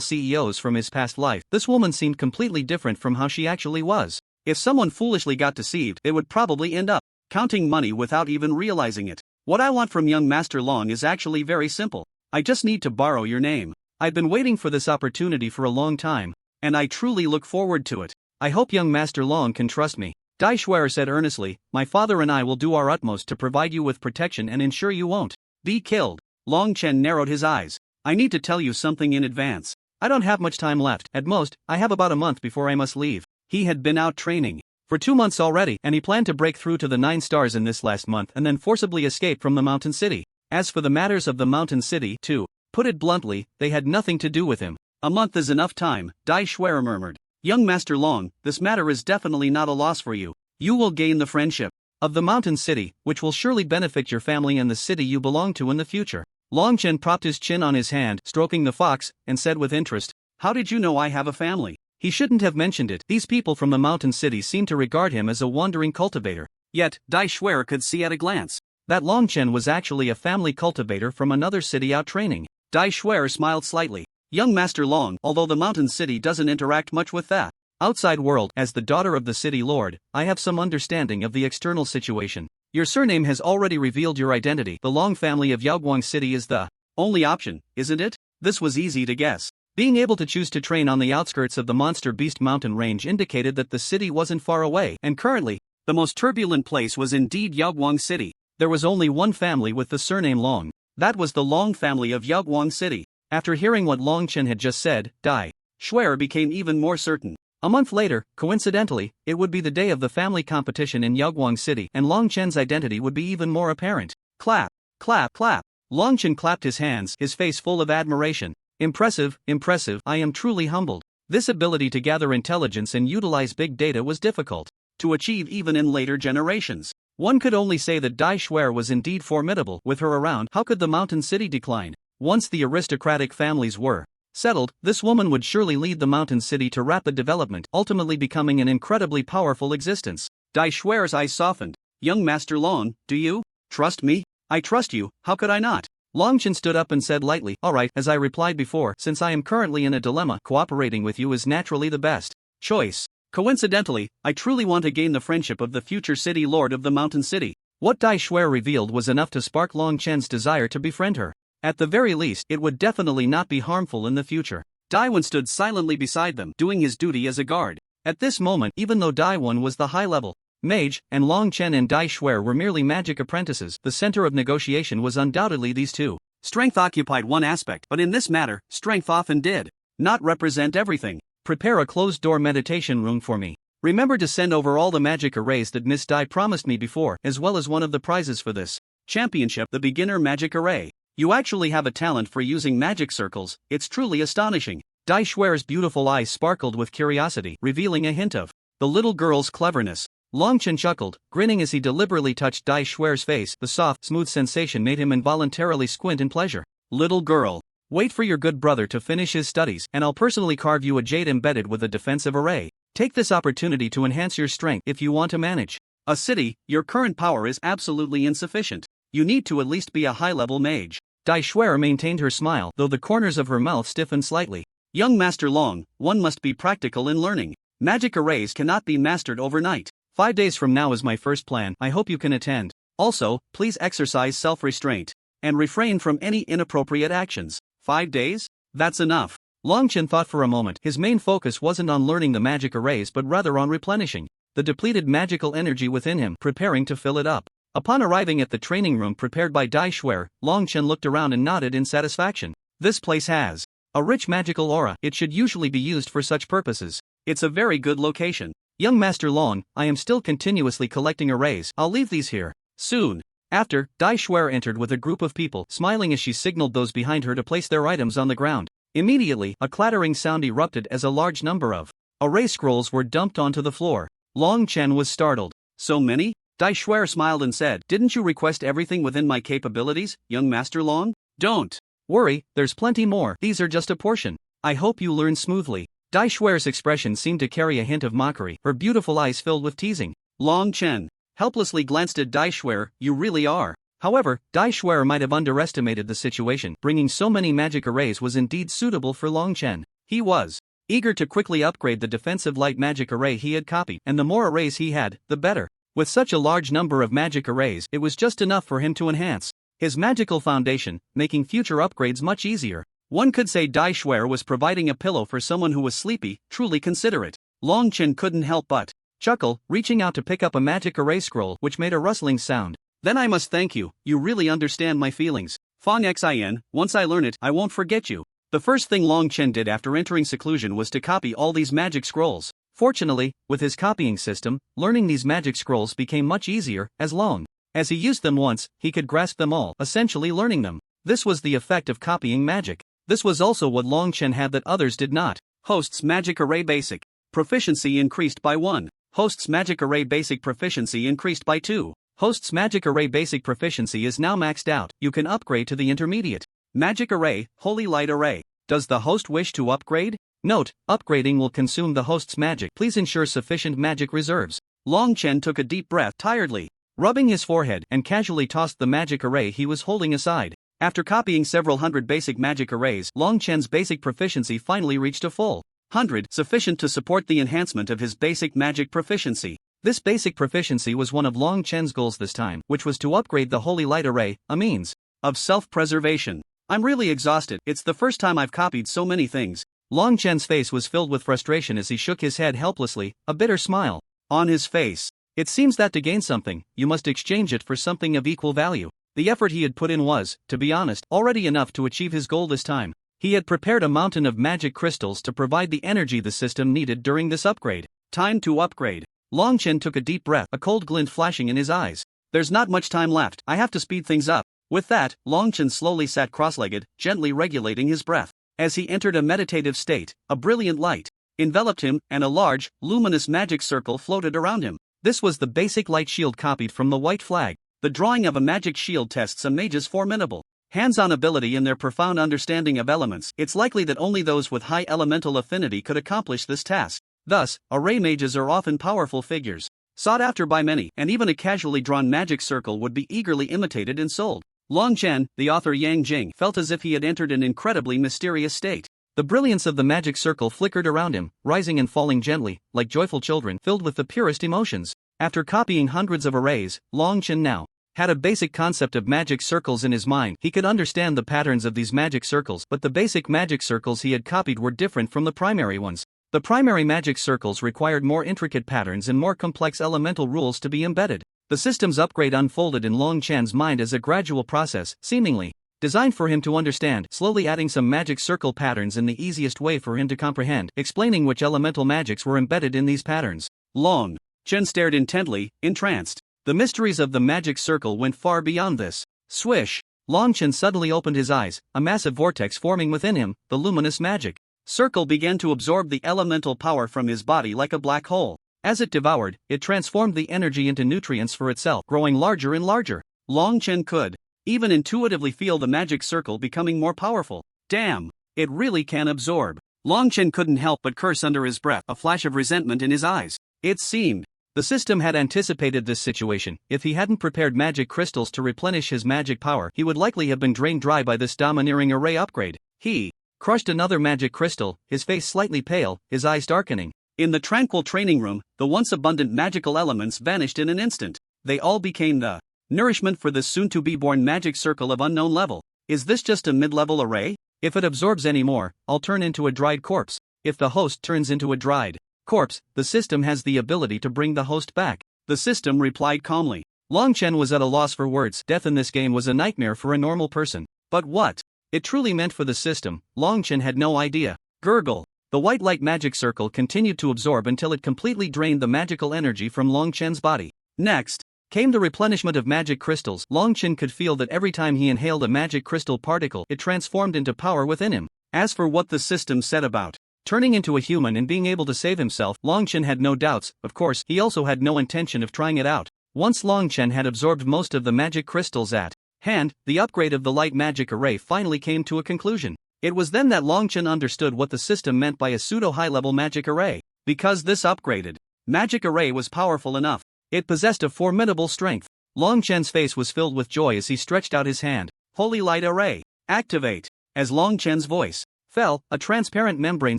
CEOs from his past life. This woman seemed completely different from how she actually was. If someone foolishly got deceived, it would probably end up counting money without even realizing it. What I want from young Master Long is actually very simple. I just need to borrow your name. I've been waiting for this opportunity for a long time, and I truly look forward to it. I hope young Master Long can trust me. Dai Schwer said earnestly, my father and I will do our utmost to provide you with protection and ensure you won't be killed. Long Chen narrowed his eyes. I need to tell you something in advance. I don't have much time left. At most, I have about a month before I must leave. He had been out training for 2 months already, and he planned to break through to the 9 stars in this last month and then forcibly escape from the mountain city. As for the matters of the mountain city, to put it bluntly, they had nothing to do with him. A month is enough time, Dai Schwer murmured. Young Master Long, this matter is definitely not a loss for you. You will gain the friendship of the mountain city, which will surely benefit your family and the city you belong to in the future. Long Chen propped his chin on his hand, stroking the fox, and said with interest, how did you know I have a family? He shouldn't have mentioned it. These people from the mountain city seemed to regard him as a wandering cultivator. Yet, Dai Schwer could see at a glance that Long Chen was actually a family cultivator from another city out training. Dai Schwer smiled slightly. Young Master Long, although the mountain city doesn't interact much with that outside world, as the daughter of the city lord, I have some understanding of the external situation. Your surname has already revealed your identity. The Long family of Yaoguang City is the only option, isn't it? This was easy to guess. Being able to choose to train on the outskirts of the Monster Beast mountain range indicated that the city wasn't far away, and currently, the most turbulent place was indeed Yaoguang City. There was only one family with the surname Long. That was the Long family of Yaoguang City. After hearing what Long Chen had just said, Dai Schwer became even more certain. A month later, coincidentally, it would be the day of the family competition in Yaoguang City, and Long Chen's identity would be even more apparent. Clap, clap, clap. Long Chen clapped his hands, his face full of admiration. Impressive, impressive, I am truly humbled. This ability to gather intelligence and utilize big data was difficult to achieve even in later generations. One could only say that Dai Schwer was indeed formidable. With her around, how could the mountain city decline? Once the aristocratic families were settled, this woman would surely lead the mountain city to rapid development, ultimately becoming an incredibly powerful existence. Dai Schwer's eyes softened. Young Master Long, do you trust me? I trust you, how could I not? Long Chen stood up and said lightly, alright, as I replied before, since I am currently in a dilemma, cooperating with you is naturally the best choice. Coincidentally, I truly want to gain the friendship of the future city lord of the mountain city. What Dai Schwer revealed was enough to spark Long Chen's desire to befriend her. At the very least, it would definitely not be harmful in the future. Daiwan stood silently beside them, doing his duty as a guard. At this moment, even though Daiwan was the high-level mage, and Long Chen and Dai Schwer were merely magic apprentices, the center of negotiation was undoubtedly these two. Strength occupied one aspect, but in this matter, strength often did not represent everything. Prepare a closed-door meditation room for me. Remember to send over all the magic arrays that Miss Dai promised me before, as well as one of the prizes for this championship, the beginner magic array. You actually have a talent for using magic circles, it's truly astonishing. Dai Schwer's beautiful eyes sparkled with curiosity, revealing a hint of the little girl's cleverness. Long Chen chuckled, grinning as he deliberately touched Dai Schwer's face. The soft, smooth sensation made him involuntarily squint in pleasure. Little girl, wait for your good brother to finish his studies, and I'll personally carve you a jade embedded with a defensive array. Take this opportunity to enhance your strength if you want to manage a city. Your current power is absolutely insufficient. You need to at least be a high-level mage. Dai Schwer maintained her smile, though the corners of her mouth stiffened slightly. Young Master Long, one must be practical in learning. Magic arrays cannot be mastered overnight. 5 days from now is my first plan. I hope you can attend. Also, please exercise self-restraint and refrain from any inappropriate actions. 5 days? That's enough. Long Chen thought for a moment. His main focus wasn't on learning the magic arrays but rather on replenishing the depleted magical energy within him, preparing to fill it up. Upon arriving at the training room prepared by Dai Schwer, Long Chen looked around and nodded in satisfaction. This place has a rich magical aura. It should usually be used for such purposes. It's a very good location. Young Master Long, I am still continuously collecting arrays. I'll leave these here soon. After, Dai Schwer entered with a group of people, smiling as she signaled those behind her to place their items on the ground. Immediately, a clattering sound erupted as a large number of array scrolls were dumped onto the floor. Long Chen was startled. So many? Dai Schwer smiled and said, didn't you request everything within my capabilities, young Master Long? Don't worry, there's plenty more. These are just a portion. I hope you learn smoothly. Dai Schwer's expression seemed to carry a hint of mockery, her beautiful eyes filled with teasing. Long Chen helplessly glanced at Dai Schwer. You really are. However, Dai Schwer might have underestimated the situation. Bringing so many magic arrays was indeed suitable for Long Chen. He was eager to quickly upgrade the defensive light magic array he had copied, and the more arrays he had, the better. With such a large number of magic arrays, it was just enough for him to enhance his magical foundation, making future upgrades much easier. One could say Dai Shuer was providing a pillow for someone who was sleepy, truly considerate. Long Chen couldn't help but chuckle, reaching out to pick up a magic array scroll which made a rustling sound. Then I must thank you, you really understand my feelings. Fong Xin, once I learn it, I won't forget you. The first thing Long Chen did after entering seclusion was to copy all these magic scrolls. Fortunately, with his copying system, learning these magic scrolls became much easier, as long as he used them once, he could grasp them all, essentially learning them. This was the effect of copying magic. This was also what Long Chen had that others did not. Host's Magic Array Basic proficiency increased by 1. Host's Magic Array Basic proficiency increased by 2. Host's Magic Array Basic proficiency is now maxed out. You can upgrade to the intermediate Magic Array, Holy Light Array. Does the host wish to upgrade? Note, upgrading will consume the host's magic. Please ensure sufficient magic reserves. Long Chen took a deep breath tiredly, rubbing his forehead, and casually tossed the magic array he was holding aside. After copying several hundred basic magic arrays, Long Chen's basic proficiency finally reached a full 100, sufficient to support the enhancement of his basic magic proficiency. This basic proficiency was one of Long Chen's goals this time, which was to upgrade the Holy Light Array, a means of self-preservation. I'm really exhausted. It's the first time I've copied so many things. Long Chen's face was filled with frustration as he shook his head helplessly, a bitter smile on his face. It seems that to gain something, you must exchange it for something of equal value. The effort he had put in was, to be honest, already enough to achieve his goal this time. He had prepared a mountain of magic crystals to provide the energy the system needed during this upgrade. Time to upgrade. Long Chen took a deep breath, a cold glint flashing in his eyes. There's not much time left, I have to speed things up. With that, Long Chen slowly sat cross-legged, gently regulating his breath. As he entered a meditative state, a brilliant light enveloped him, and a large, luminous magic circle floated around him. This was the basic light shield copied from the white flag. The drawing of a magic shield tests a mage's formidable hands-on ability and their profound understanding of elements. It's likely that only those with high elemental affinity could accomplish this task. Thus, array mages are often powerful figures, sought after by many, and even a casually drawn magic circle would be eagerly imitated and sold. Long Chen, the author Yang Jing, felt as if he had entered an incredibly mysterious state. The brilliance of the magic circle flickered around him, rising and falling gently, like joyful children filled with the purest emotions. After copying hundreds of arrays, Long Chen now had a basic concept of magic circles in his mind. He could understand the patterns of these magic circles, but the basic magic circles he had copied were different from the primary ones. The primary magic circles required more intricate patterns and more complex elemental rules to be embedded. The system's upgrade unfolded in Long Chen's mind as a gradual process, seemingly designed for him to understand, slowly adding some magic circle patterns in the easiest way for him to comprehend, explaining which elemental magics were embedded in these patterns. Long Chen stared intently, entranced. The mysteries of the magic circle went far beyond this. Swish! Long Chen suddenly opened his eyes, a massive vortex forming within him. The luminous magic circle began to absorb the elemental power from his body like a black hole. As it devoured, it transformed the energy into nutrients for itself, growing larger and larger. Long Chen could even intuitively feel the magic circle becoming more powerful. Damn! It really can absorb. Long Chen couldn't help but curse under his breath, a flash of resentment in his eyes. It seemed the system had anticipated this situation. If he hadn't prepared magic crystals to replenish his magic power, he would likely have been drained dry by this domineering array upgrade. He crushed another magic crystal, his face slightly pale, his eyes darkening. In the tranquil training room, the once abundant magical elements vanished in an instant. They all became the nourishment for this soon-to-be-born magic circle of unknown level. Is this just a mid-level array? If it absorbs any more, I'll turn into a dried corpse. If the host turns into a dried corpse, the system has the ability to bring the host back. The system replied calmly. Long Chen was at a loss for words. Death in this game was a nightmare for a normal person. But what it truly meant for the system, Long Chen had no idea. Gurgle. The white light magic circle continued to absorb until it completely drained the magical energy from Long Chen's body. Next came the replenishment of magic crystals. Long Chen could feel that every time he inhaled a magic crystal particle, it transformed into power within him. As for what the system said about turning into a human and being able to save himself, Long Chen had no doubts. Of course, he also had no intention of trying it out. Once Long Chen had absorbed most of the magic crystals at hand, the upgrade of the light magic array finally came to a conclusion. It was then that Long Chen understood what the system meant by a pseudo-high-level magic array. Because this upgraded magic array was powerful enough, it possessed a formidable strength. Long Chen's face was filled with joy as he stretched out his hand. Holy Light Array, activate! As Long Chen's voice fell, a transparent membrane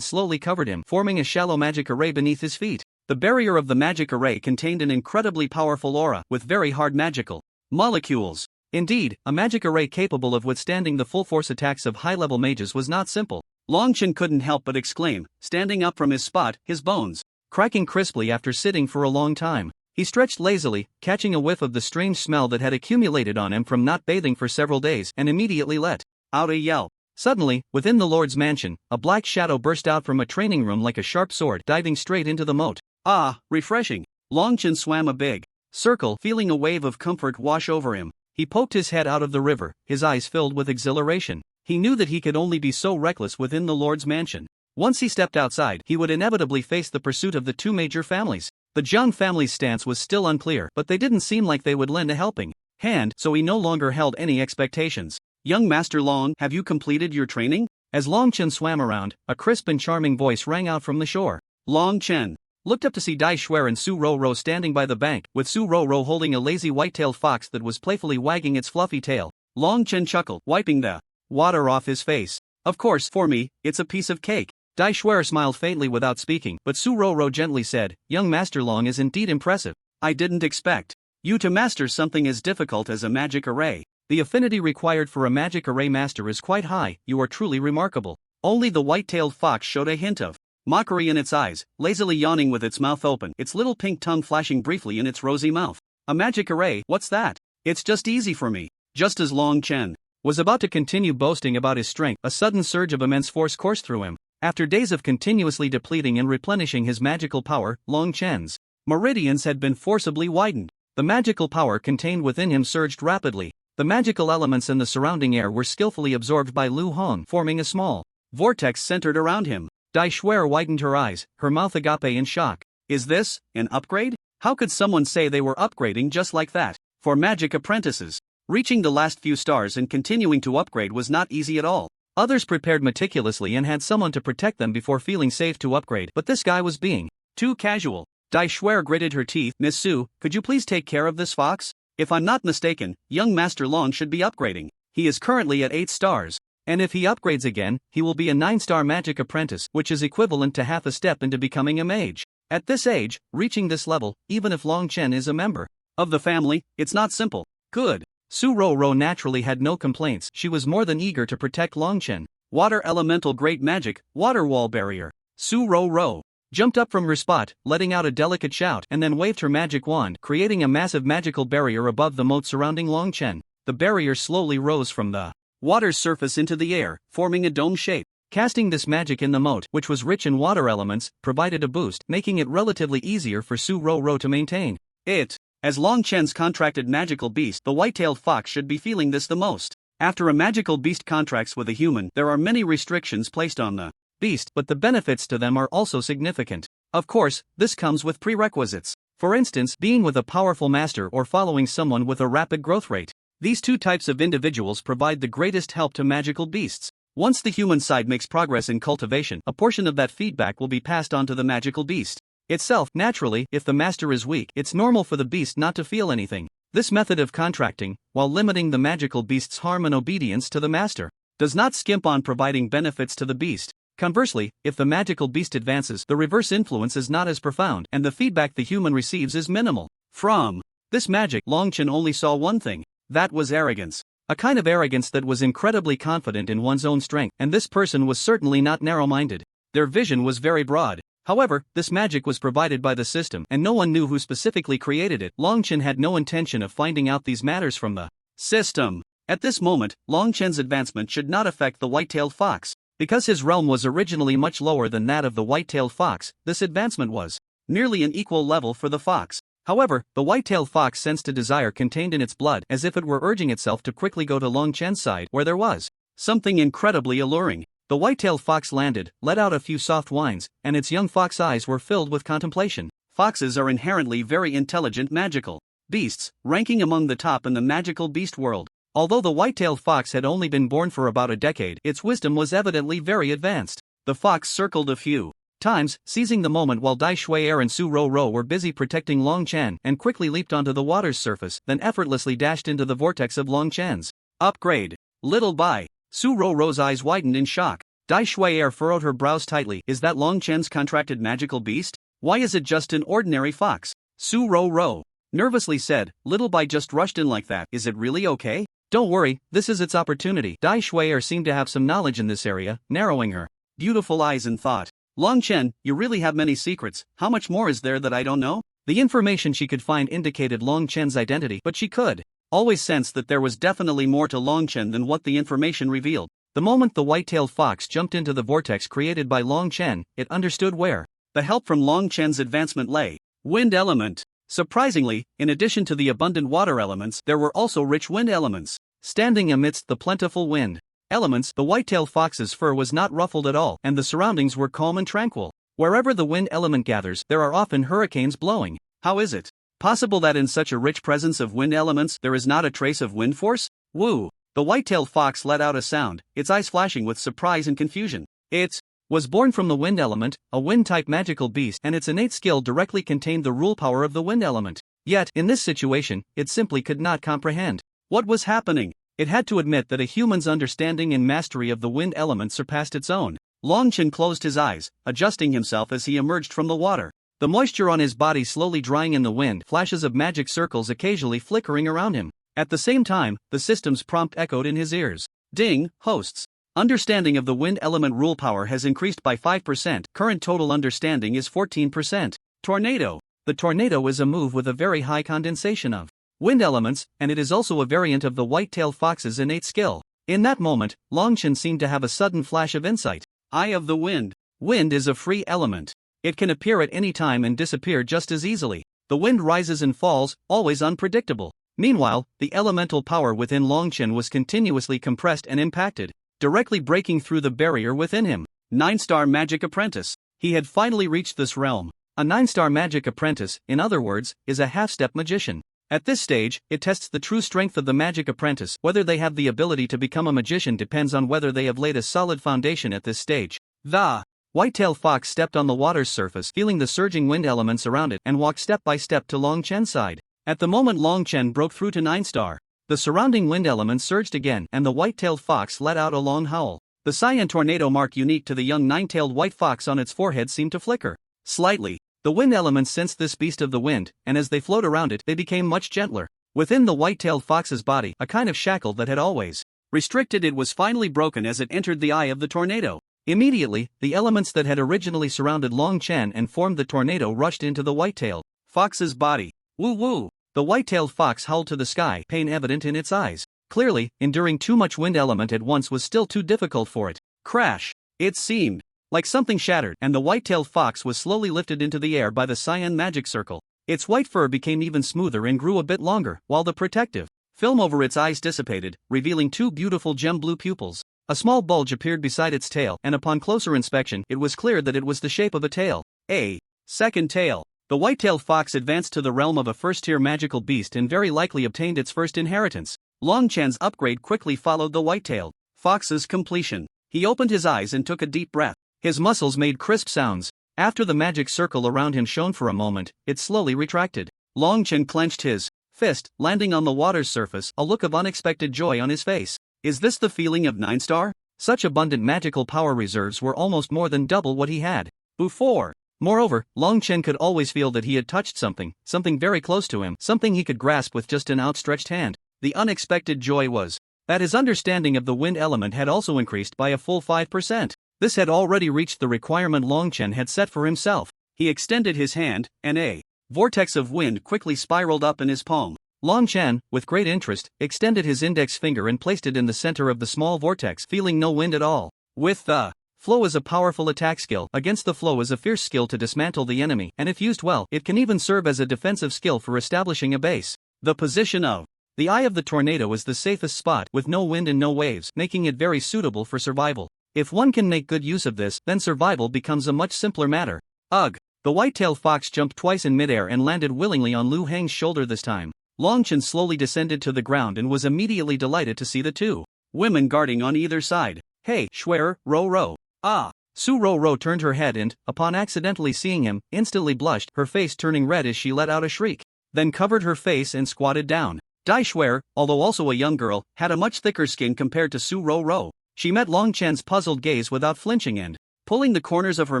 slowly covered him, forming a shallow magic array beneath his feet. The barrier of the magic array contained an incredibly powerful aura with very hard magical molecules. Indeed, a magic array capable of withstanding the full force attacks of high-level mages was not simple. Long Chen couldn't help but exclaim, standing up from his spot, his bones cracking crisply after sitting for a long time. He stretched lazily, catching a whiff of the strange smell that had accumulated on him from not bathing for several days, and immediately let out a yelp. Suddenly, within the Lord's mansion, a black shadow burst out from a training room like a sharp sword, diving straight into the moat. Ah, refreshing. Long Chen swam a big circle, feeling a wave of comfort wash over him. He poked his head out of the river, his eyes filled with exhilaration. He knew that he could only be so reckless within the Lord's mansion. Once he stepped outside, he would inevitably face the pursuit of the two major families. The Jiang family's stance was still unclear, but they didn't seem like they would lend a helping hand, so he no longer held any expectations. Young Master Long, have you completed your training? As Long Chen swam around, a crisp and charming voice rang out from the shore. Long Chen looked up to see Dai Shuer and Su Rou standing by the bank, with Su Rou holding a lazy white-tailed fox that was playfully wagging its fluffy tail. Long Chen chuckled, wiping the water off his face. Of course, for me, it's a piece of cake. Dai Shuer smiled faintly without speaking, but Su Rou gently said, Young Master Long is indeed impressive. I didn't expect you to master something as difficult as a magic array. The affinity required for a magic array master is quite high, you are truly remarkable. Only the white-tailed fox showed a hint of mockery in its eyes, lazily yawning with its mouth open, its little pink tongue flashing briefly in its rosy mouth. A magic array, what's that? It's just easy for me. Just as Long Chen was about to continue boasting about his strength, a sudden surge of immense force coursed through him. After days of continuously depleting and replenishing his magical power, Long Chen's meridians had been forcibly widened. The magical power contained within him surged rapidly. The magical elements in the surrounding air were skillfully absorbed by Lu Hong, forming a small vortex centered around him. Dai Shuer widened her eyes, her mouth agape in shock. Is this an upgrade? How could someone say they were upgrading just like that? For magic apprentices, reaching the last few stars and continuing to upgrade was not easy at all. Others prepared meticulously and had someone to protect them before feeling safe to upgrade, but this guy was being too casual. Dai Shuer gritted her teeth. Miss Su, could you please take care of this fox? If I'm not mistaken, young Master Long should be upgrading. He is currently at 8 stars. And if he upgrades again, he will be a 9-star magic apprentice, which is equivalent to half a step into becoming a mage. At this age, reaching this level, even if Long Chen is a member of the family, it's not simple. Good. Su Rou naturally had no complaints. She was more than eager to protect Long Chen. Water elemental great magic, water wall barrier. Su Rou jumped up from her spot, letting out a delicate shout, and then waved her magic wand, creating a massive magical barrier above the moat surrounding Long Chen. The barrier slowly rose from the water's surface into the air, forming a dome shape. Casting this magic in the moat, which was rich in water elements, provided a boost, making it relatively easier for Su Rou to maintain it. As Long Chen's contracted magical beast, the white-tailed fox should be feeling this the most. After a magical beast contracts with a human, there are many restrictions placed on the beast, but the benefits to them are also significant. Of course, this comes with prerequisites. For instance, being with a powerful master or following someone with a rapid growth rate. These two types of individuals provide the greatest help to magical beasts. Once the human side makes progress in cultivation, a portion of that feedback will be passed on to the magical beast itself. Naturally, if the master is weak, it's normal for the beast not to feel anything. This method of contracting, while limiting the magical beast's harm and obedience to the master, does not skimp on providing benefits to the beast. Conversely, if the magical beast advances, the reverse influence is not as profound, and the feedback the human receives is minimal. From this magic, Long Chen only saw one thing. That was arrogance. A kind of arrogance that was incredibly confident in one's own strength, and this person was certainly not narrow-minded. Their vision was very broad. However, this magic was provided by the system, and no one knew who specifically created it. Long Chen had no intention of finding out these matters from the system. At this moment, Long Chen's advancement should not affect the white-tailed fox. Because his realm was originally much lower than that of the white-tailed fox, this advancement was nearly an equal level for the fox. However, the white-tailed fox sensed a desire contained in its blood, as if it were urging itself to quickly go to Long Chen's side, where there was something incredibly alluring. The white-tailed fox landed, let out a few soft whines, and its young fox eyes were filled with contemplation. Foxes are inherently very intelligent magical beasts, ranking among the top in the magical beast world. Although the white-tailed fox had only been born for about a decade, its wisdom was evidently very advanced. The fox circled a few times, seizing the moment while Dai Shuer and Su Rou were busy protecting Long Chen, and quickly leaped onto the water's surface, then effortlessly dashed into the vortex of Long Chen's upgrade. Little by Su Rou's eyes widened in shock. Dai Shui'er furrowed her brows tightly. Is that Long Chen's contracted magical beast? Why is it just an ordinary fox? Su Ro Ro nervously said, Little Bai just rushed in like that. Is it really okay? Don't worry, this is its opportunity. Dai Shui'er seemed to have some knowledge in this area, narrowing her beautiful eyes and thought. Long Chen, you really have many secrets. How much more is there that I don't know? The information she could find indicated Long Chen's identity, but she could always sense that there was definitely more to Long Chen than what the information revealed. The moment the white-tailed fox jumped into the vortex created by Long Chen, it understood where the help from Long Chen's advancement lay. Wind element. Surprisingly, in addition to the abundant water elements, there were also rich wind elements. Standing amidst the plentiful wind elements, the white-tailed fox's fur was not ruffled at all, and the surroundings were calm and tranquil. Wherever the wind element gathers, there are often hurricanes blowing. How is it possible that in such a rich presence of wind elements there is not a trace of wind force? Woo! The white-tailed fox let out a sound, its eyes flashing with surprise and confusion. It was born from the wind element, a wind-type magical beast, and its innate skill directly contained the rule power of the wind element. Yet, in this situation, it simply could not comprehend what was happening. It had to admit that a human's understanding and mastery of the wind element surpassed its own. Long Chen closed his eyes, adjusting himself as he emerged from the water. The moisture on his body slowly drying in the wind, flashes of magic circles occasionally flickering around him. At the same time, the system's prompt echoed in his ears. Ding, hosts. Understanding of the wind element rule power has increased by 5%. Current total understanding is 14%. Tornado. The tornado is a move with a very high condensation of wind elements, and it is also a variant of the white-tailed fox's innate skill. In that moment, Long Chen seemed to have a sudden flash of insight. Eye of the wind. Wind is a free element. It can appear at any time and disappear just as easily. The wind rises and falls, always unpredictable. Meanwhile, the elemental power within Long Chen was continuously compressed and impacted, directly breaking through the barrier within him. 9-star magic apprentice. He had finally reached this realm. A 9-star magic apprentice, in other words, is a half-step magician. At this stage, it tests the true strength of the magic apprentice. Whether they have the ability to become a magician depends on whether they have laid a solid foundation at this stage. The white-tailed fox stepped on the water's surface, feeling the surging wind elements around it, and walked step by step to Long Chen's side. At the moment Long Chen broke through to 9-star, the surrounding wind elements surged again, and the white-tailed fox let out a long howl. The cyan tornado mark unique to the young 9-tailed white fox on its forehead seemed to flicker slightly. The wind elements sensed this beast of the wind, and as they flowed around it, they became much gentler. Within the white-tailed fox's body, a kind of shackle that had always restricted it was finally broken as it entered the eye of the tornado. Immediately, the elements that had originally surrounded Long Chen and formed the tornado rushed into the white-tailed fox's body. Woo woo! The white-tailed fox howled to the sky, pain evident in its eyes. Clearly, enduring too much wind element at once was still too difficult for it. Crash! It seemed like something shattered, and the white-tailed fox was slowly lifted into the air by the cyan magic circle. Its white fur became even smoother and grew a bit longer, while the protective film over its eyes dissipated, revealing two beautiful gem-blue pupils. A small bulge appeared beside its tail, and upon closer inspection, it was clear that it was the shape of a tail. A second tail. The white-tailed fox advanced to the realm of a first-tier magical beast and very likely obtained its first inheritance. Long Chen's upgrade quickly followed the white-tailed fox's completion. He opened his eyes and took a deep breath. His muscles made crisp sounds. After the magic circle around him shone for a moment, it slowly retracted. Long Chen clenched his fist, landing on the water's surface, a look of unexpected joy on his face. Is this the feeling of 9-star? Such abundant magical power reserves were almost more than double what he had before. Moreover, Long Chen could always feel that he had touched something very close to him, something he could grasp with just an outstretched hand. The unexpected joy was that his understanding of the wind element had also increased by a full 5%. This had already reached the requirement Long Chen had set for himself. He extended his hand, and a vortex of wind quickly spiraled up in his palm. Long Chen, with great interest, extended his index finger and placed it in the center of the small vortex, feeling no wind at all. With the flow is a powerful attack skill, against the flow is a fierce skill to dismantle the enemy, and if used well, it can even serve as a defensive skill for establishing a base. The position of the eye of the tornado is the safest spot, with no wind and no waves, making it very suitable for survival. If one can make good use of this, then survival becomes a much simpler matter. Ugh! The white-tailed fox jumped twice in midair and landed willingly on Lu Heng's shoulder this time. Long Chen slowly descended to the ground and was immediately delighted to see the two women guarding on either side. Hey, Shui'er, Ro Ro. Ah! Su Ro Ro turned her head and, upon accidentally seeing him, instantly blushed, her face turning red as she let out a shriek. Then covered her face and squatted down. Dai Shui'er, although also a young girl, had a much thicker skin compared to Su Ro Ro. She met Long Chen's puzzled gaze without flinching and, pulling the corners of her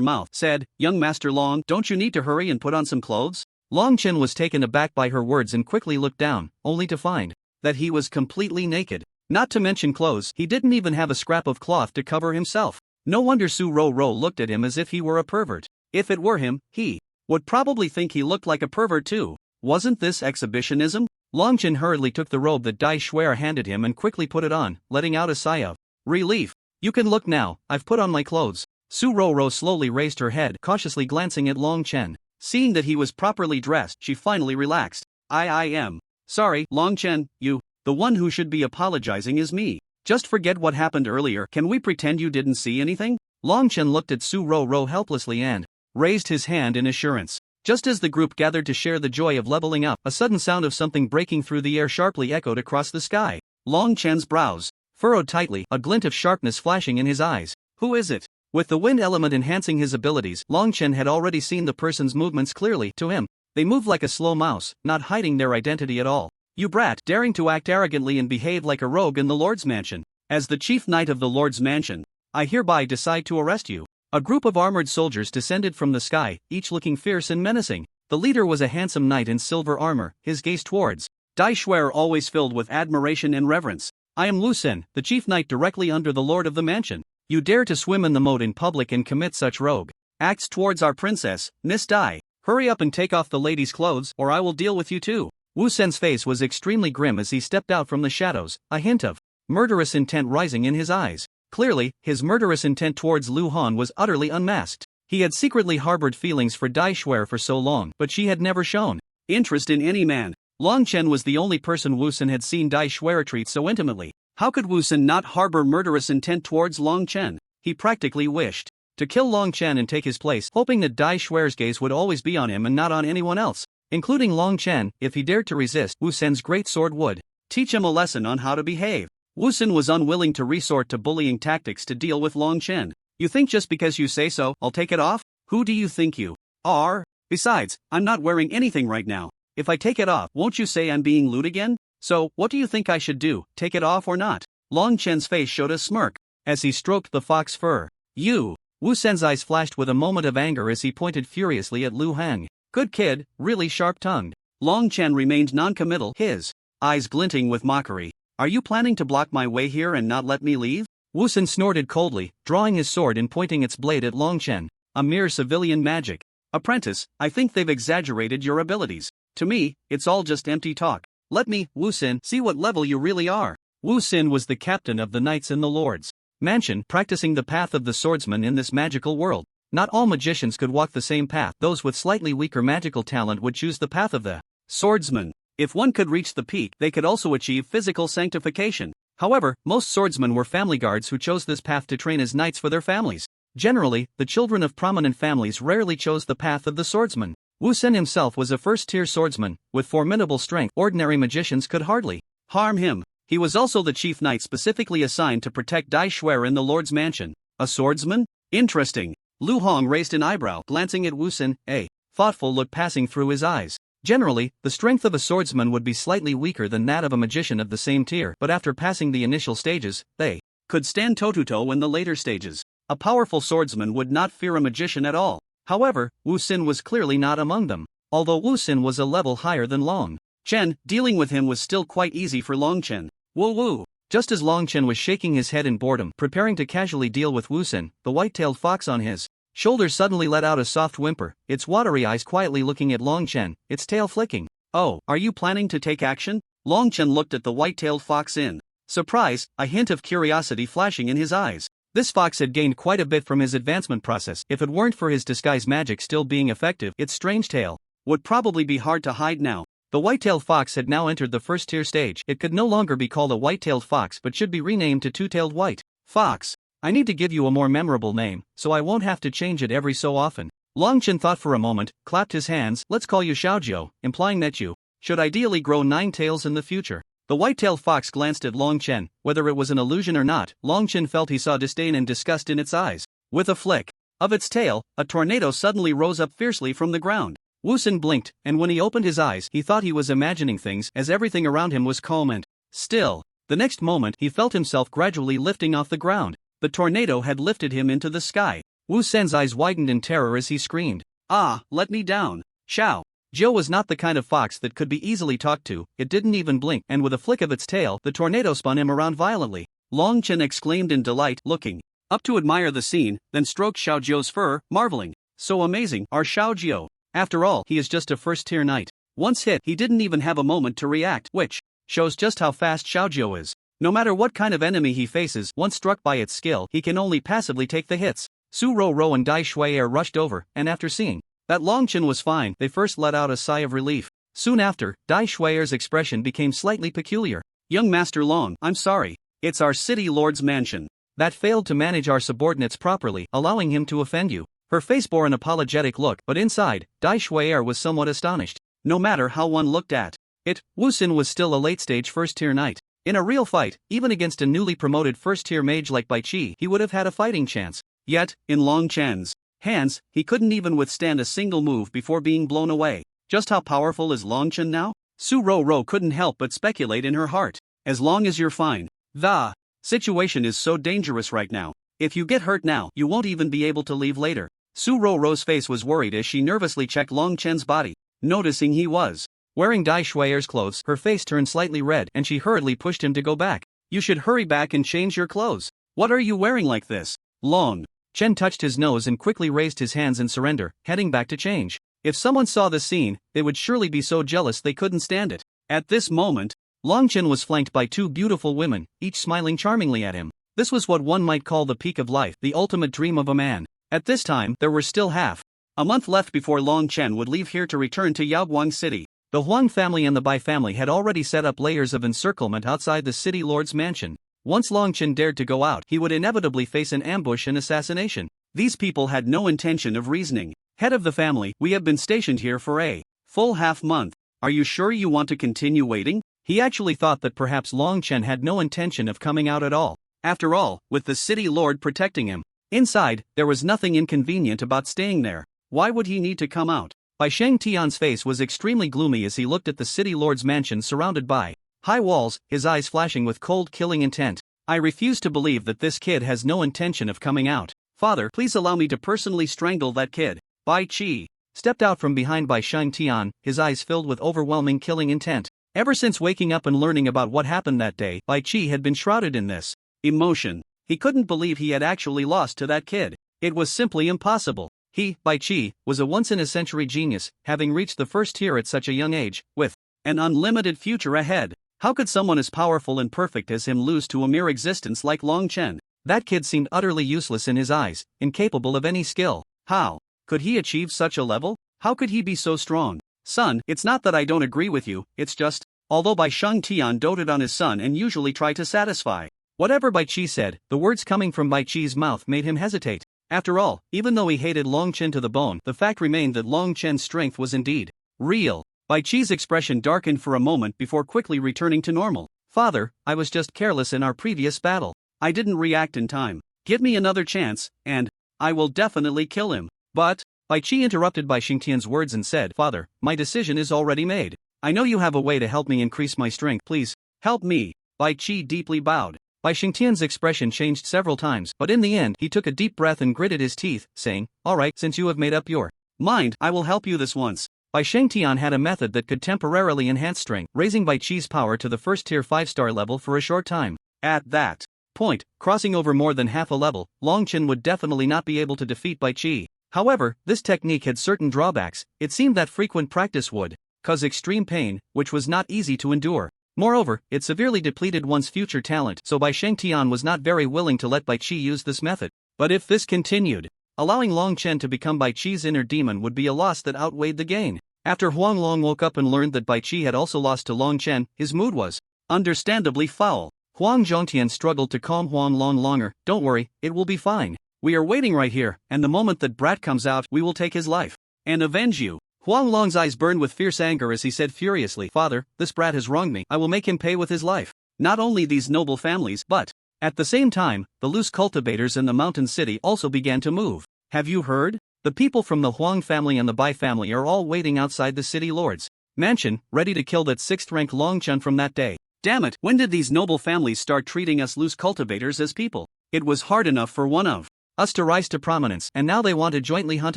mouth, said, "Young Master Long, don't you need to hurry and put on some clothes?" Long Chen was taken aback by her words and quickly looked down, only to find that he was completely naked. Not to mention clothes, he didn't even have a scrap of cloth to cover himself. No wonder Su Ro Ro looked at him as if he were a pervert. If it were him, he would probably think he looked like a pervert too. Wasn't this exhibitionism? Long Chen hurriedly took the robe that Dai Shuer handed him and quickly put it on, letting out a sigh of relief. "You can look now, I've put on my clothes." Su Ro Ro slowly raised her head, cautiously glancing at Long Chen. Seeing that he was properly dressed, she finally relaxed. I am sorry, Long Chen, the one who should be apologizing is me. Just forget what happened earlier. Can we pretend you didn't see anything?" Long Chen looked at Su Ro Ro helplessly and raised his hand in assurance. Just as the group gathered to share the joy of leveling up, a sudden sound of something breaking through the air sharply echoed across the sky. Long Chen's brows furrowed tightly, a glint of sharpness flashing in his eyes. Who is it? With the wind element enhancing his abilities, Long Chen had already seen the person's movements clearly. To him, they moved like a slow mouse, not hiding their identity at all. "You brat, daring to act arrogantly and behave like a rogue in the Lord's mansion. As the chief knight of the Lord's mansion, I hereby decide to arrest you." A group of armored soldiers descended from the sky, each looking fierce and menacing. The leader was a handsome knight in silver armor, his gaze towards Dai Shuer always filled with admiration and reverence. "I am Lu Sen, the chief knight directly under the lord of the mansion. You dare to swim in the moat in public and commit such rogue acts towards our princess, Miss Dai. Hurry up and take off the lady's clothes, or I will deal with you too." Wu Sen's face was extremely grim as he stepped out from the shadows, a hint of murderous intent rising in his eyes. Clearly, his murderous intent towards Lu Han was utterly unmasked. He had secretly harbored feelings for Dai Shuer for so long, but she had never shown interest in any man. Long Chen was the only person Wu Sen had seen Dai Shuer treat so intimately. How could Wu Sen not harbor murderous intent towards Long Chen? He practically wished to kill Long Chen and take his place, hoping that Dai Shuer's gaze would always be on him and not on anyone else, including Long Chen. If he dared to resist, Wu Sen's great sword would teach him a lesson on how to behave. Wu Sen was unwilling to resort to bullying tactics to deal with Long Chen. "You think just because you say so, I'll take it off? Who do you think you are? Besides, I'm not wearing anything right now. If I take it off, won't you say I'm being lewd again? So, what do you think I should do, take it off or not?" Long Chen's face showed a smirk as he stroked the fox fur. "You!" Wu Sen's eyes flashed with a moment of anger as he pointed furiously at Lu Hang. "Good kid, really sharp-tongued." Long Chen remained non-committal, his eyes glinting with mockery. "Are you planning to block my way here and not let me leave?" Wu Sen snorted coldly, drawing his sword and pointing its blade at Long Chen. "A mere civilian magic. Apprentice, I think they've exaggerated your abilities. To me, it's all just empty talk. Let me, Wu Sen, see what level you really are." Wu Sen was the captain of the knights in the Lord's mansion, practicing the path of the swordsman in this magical world. Not all magicians could walk the same path. Those with slightly weaker magical talent would choose the path of the swordsman. If one could reach the peak, they could also achieve physical sanctification. However, most swordsmen were family guards who chose this path to train as knights for their families. Generally, the children of prominent families rarely chose the path of the swordsman. Wu Sen himself was a first-tier swordsman, with formidable strength. Ordinary magicians could hardly harm him. He was also the chief knight specifically assigned to protect Dai Shuer in the Lord's mansion. A swordsman? Interesting. Lu Hong raised an eyebrow, glancing at Wu Sen, a thoughtful look passing through his eyes. Generally, the strength of a swordsman would be slightly weaker than that of a magician of the same tier, but after passing the initial stages, they could stand toe-to-toe in the later stages. A powerful swordsman would not fear a magician at all. However, Wu Sen was clearly not among them. Although Wu Sen was a level higher than Long Chen, dealing with him was still quite easy for Long Chen. Woo! Just as Long Chen was shaking his head in boredom, preparing to casually deal with Wu Sen, the white-tailed fox on his shoulder suddenly let out a soft whimper, its watery eyes quietly looking at Long Chen, its tail flicking. "Oh, are you planning to take action?" Long Chen looked at the white-tailed fox in surprise, a hint of curiosity flashing in his eyes. This fox had gained quite a bit from his advancement process. If it weren't for his disguise magic still being effective, its strange tail would probably be hard to hide now. The white-tailed fox had now entered the first-tier stage. It could no longer be called a white-tailed fox but should be renamed to two-tailed white fox. "I need to give you a more memorable name, so I won't have to change it every so often." Long Chen thought for a moment, clapped his hands. "Let's call you Xiaojiu, implying that you should ideally grow 9 tails in the future." The white-tailed fox glanced at Long Chen. Whether it was an illusion or not, Long Chen felt he saw disdain and disgust in its eyes. With a flick of its tail, a tornado suddenly rose up fiercely from the ground. Wu Sen blinked, and when he opened his eyes, he thought he was imagining things, as everything around him was calm and still. The next moment he felt himself gradually lifting off the ground. The tornado had lifted him into the sky. Wu Sen's eyes widened in terror as he screamed, "Ah, let me down, Xiao." Jiu was not the kind of fox that could be easily talked to. It didn't even blink, and with a flick of its tail, the tornado spun him around violently. Long Chen exclaimed in delight, looking up to admire the scene, then stroked Xiao Jiu's fur, marveling. So amazing, our Xiao Jiu. After all, he is just a first-tier knight. Once hit, he didn't even have a moment to react, which shows just how fast Xiao Jiu is. No matter what kind of enemy he faces, once struck by its skill, he can only passively take the hits. Su Ro and Dai Shui'er rushed over, and after seeing that Long Chen was fine, they first let out a sigh of relief. Soon after, Dai Shui'er's expression became slightly peculiar. "Young Master Long, I'm sorry. It's our city lord's mansion that failed to manage our subordinates properly, allowing him to offend you." Her face bore an apologetic look, but inside, Dai Shui'er was somewhat astonished. No matter how one looked at it, Wu Xin was still a late-stage first-tier knight. In a real fight, even against a newly promoted first-tier mage like Bai Qi, he would have had a fighting chance. Yet, in Long Chen's hands, he couldn't even withstand a single move before being blown away. Just how powerful is Long Chen now? Su Ro couldn't help but speculate in her heart. As long as you're fine. The situation is so dangerous right now. If you get hurt now, you won't even be able to leave later. Su Ro's face was worried as she nervously checked Long Chen's body. Noticing he was wearing Dai Shui'er's clothes, her face turned slightly red and she hurriedly pushed him to go back. "You should hurry back and change your clothes. What are you wearing like this?" Long Chen touched his nose and quickly raised his hands in surrender, heading back to change. If someone saw the scene, they would surely be so jealous they couldn't stand it. At this moment, Long Chen was flanked by two beautiful women, each smiling charmingly at him. This was what one might call the peak of life, the ultimate dream of a man. At this time, there were still half a month left before Long Chen would leave here to return to Yaoguang City. The Huang family and the Bai family had already set up layers of encirclement outside the city lord's mansion. Once Long Chen dared to go out, he would inevitably face an ambush and assassination. These people had no intention of reasoning. "Head of the family, we have been stationed here for a full half-month. Are you sure you want to continue waiting?" He actually thought that perhaps Long Chen had no intention of coming out at all. After all, with the city lord protecting him inside, there was nothing inconvenient about staying there. Why would he need to come out? Bai Sheng Tian's face was extremely gloomy as he looked at the city lord's mansion surrounded by high walls, his eyes flashing with cold killing intent. "I refuse to believe that this kid has no intention of coming out. Father, please allow me to personally strangle that kid." Bai Qi stepped out from behind Bai Sheng Tian, his eyes filled with overwhelming killing intent. Ever since waking up and learning about what happened that day, Bai Qi had been shrouded in this emotion. He couldn't believe he had actually lost to that kid. It was simply impossible. He, Bai Qi, was a once-in-a-century genius, having reached the first tier at such a young age, with an unlimited future ahead. How could someone as powerful and perfect as him lose to a mere existence like Long Chen? That kid seemed utterly useless in his eyes, incapable of any skill. How could he achieve such a level? How could he be so strong? "Son, it's not that I don't agree with you, it's just..." Although Bai Sheng Tian doted on his son and usually tried to satisfy whatever Bai Qi said, the words coming from Bai Qi's mouth made him hesitate. After all, even though he hated Long Chen to the bone, the fact remained that Long Chen's strength was indeed real. Bai Qi's expression darkened for a moment before quickly returning to normal. "Father, I was just careless in our previous battle. I didn't react in time. Give me another chance, and I will definitely kill him." But Bai Qi interrupted Bai Xingtian's words and said, "Father, my decision is already made. I know you have a way to help me increase my strength. Please, help me." Bai Qi deeply bowed. Bai Xingtian's expression changed several times, but in the end he took a deep breath and gritted his teeth, saying, "All right, since you have made up your mind, I will help you this once." Bai Shengtian had a method that could temporarily enhance strength, raising Bai Qi's power to the first-tier 5-star level for a short time. At that point, crossing over more than half a level, Long Chen would definitely not be able to defeat Bai Qi. However, this technique had certain drawbacks. It seemed that frequent practice would cause extreme pain, which was not easy to endure. Moreover, it severely depleted one's future talent, so Bai Shengtian was not very willing to let Bai Qi use this method. But if this continued, allowing Long Chen to become Bai Qi's inner demon would be a loss that outweighed the gain. After Huang Long woke up and learned that Bai Qi had also lost to Long Chen, his mood was understandably foul. Huang Zhongtian struggled to calm Huang Long longer. "Don't worry, it will be fine. We are waiting right here, and the moment that brat comes out, we will take his life and avenge you." Huang Long's eyes burned with fierce anger as he said furiously, "Father, this brat has wronged me. I will make him pay with his life. Not only these noble families, but..." At the same time, the loose cultivators in the mountain city also began to move. "Have you heard? The people from the Huang family and the Bai family are all waiting outside the city lord's mansion, ready to kill that 6th-rank Long Chen from that day." Damn it, when did these noble families start treating us loose cultivators as people? It was hard enough for one of us to rise to prominence, and now they want to jointly hunt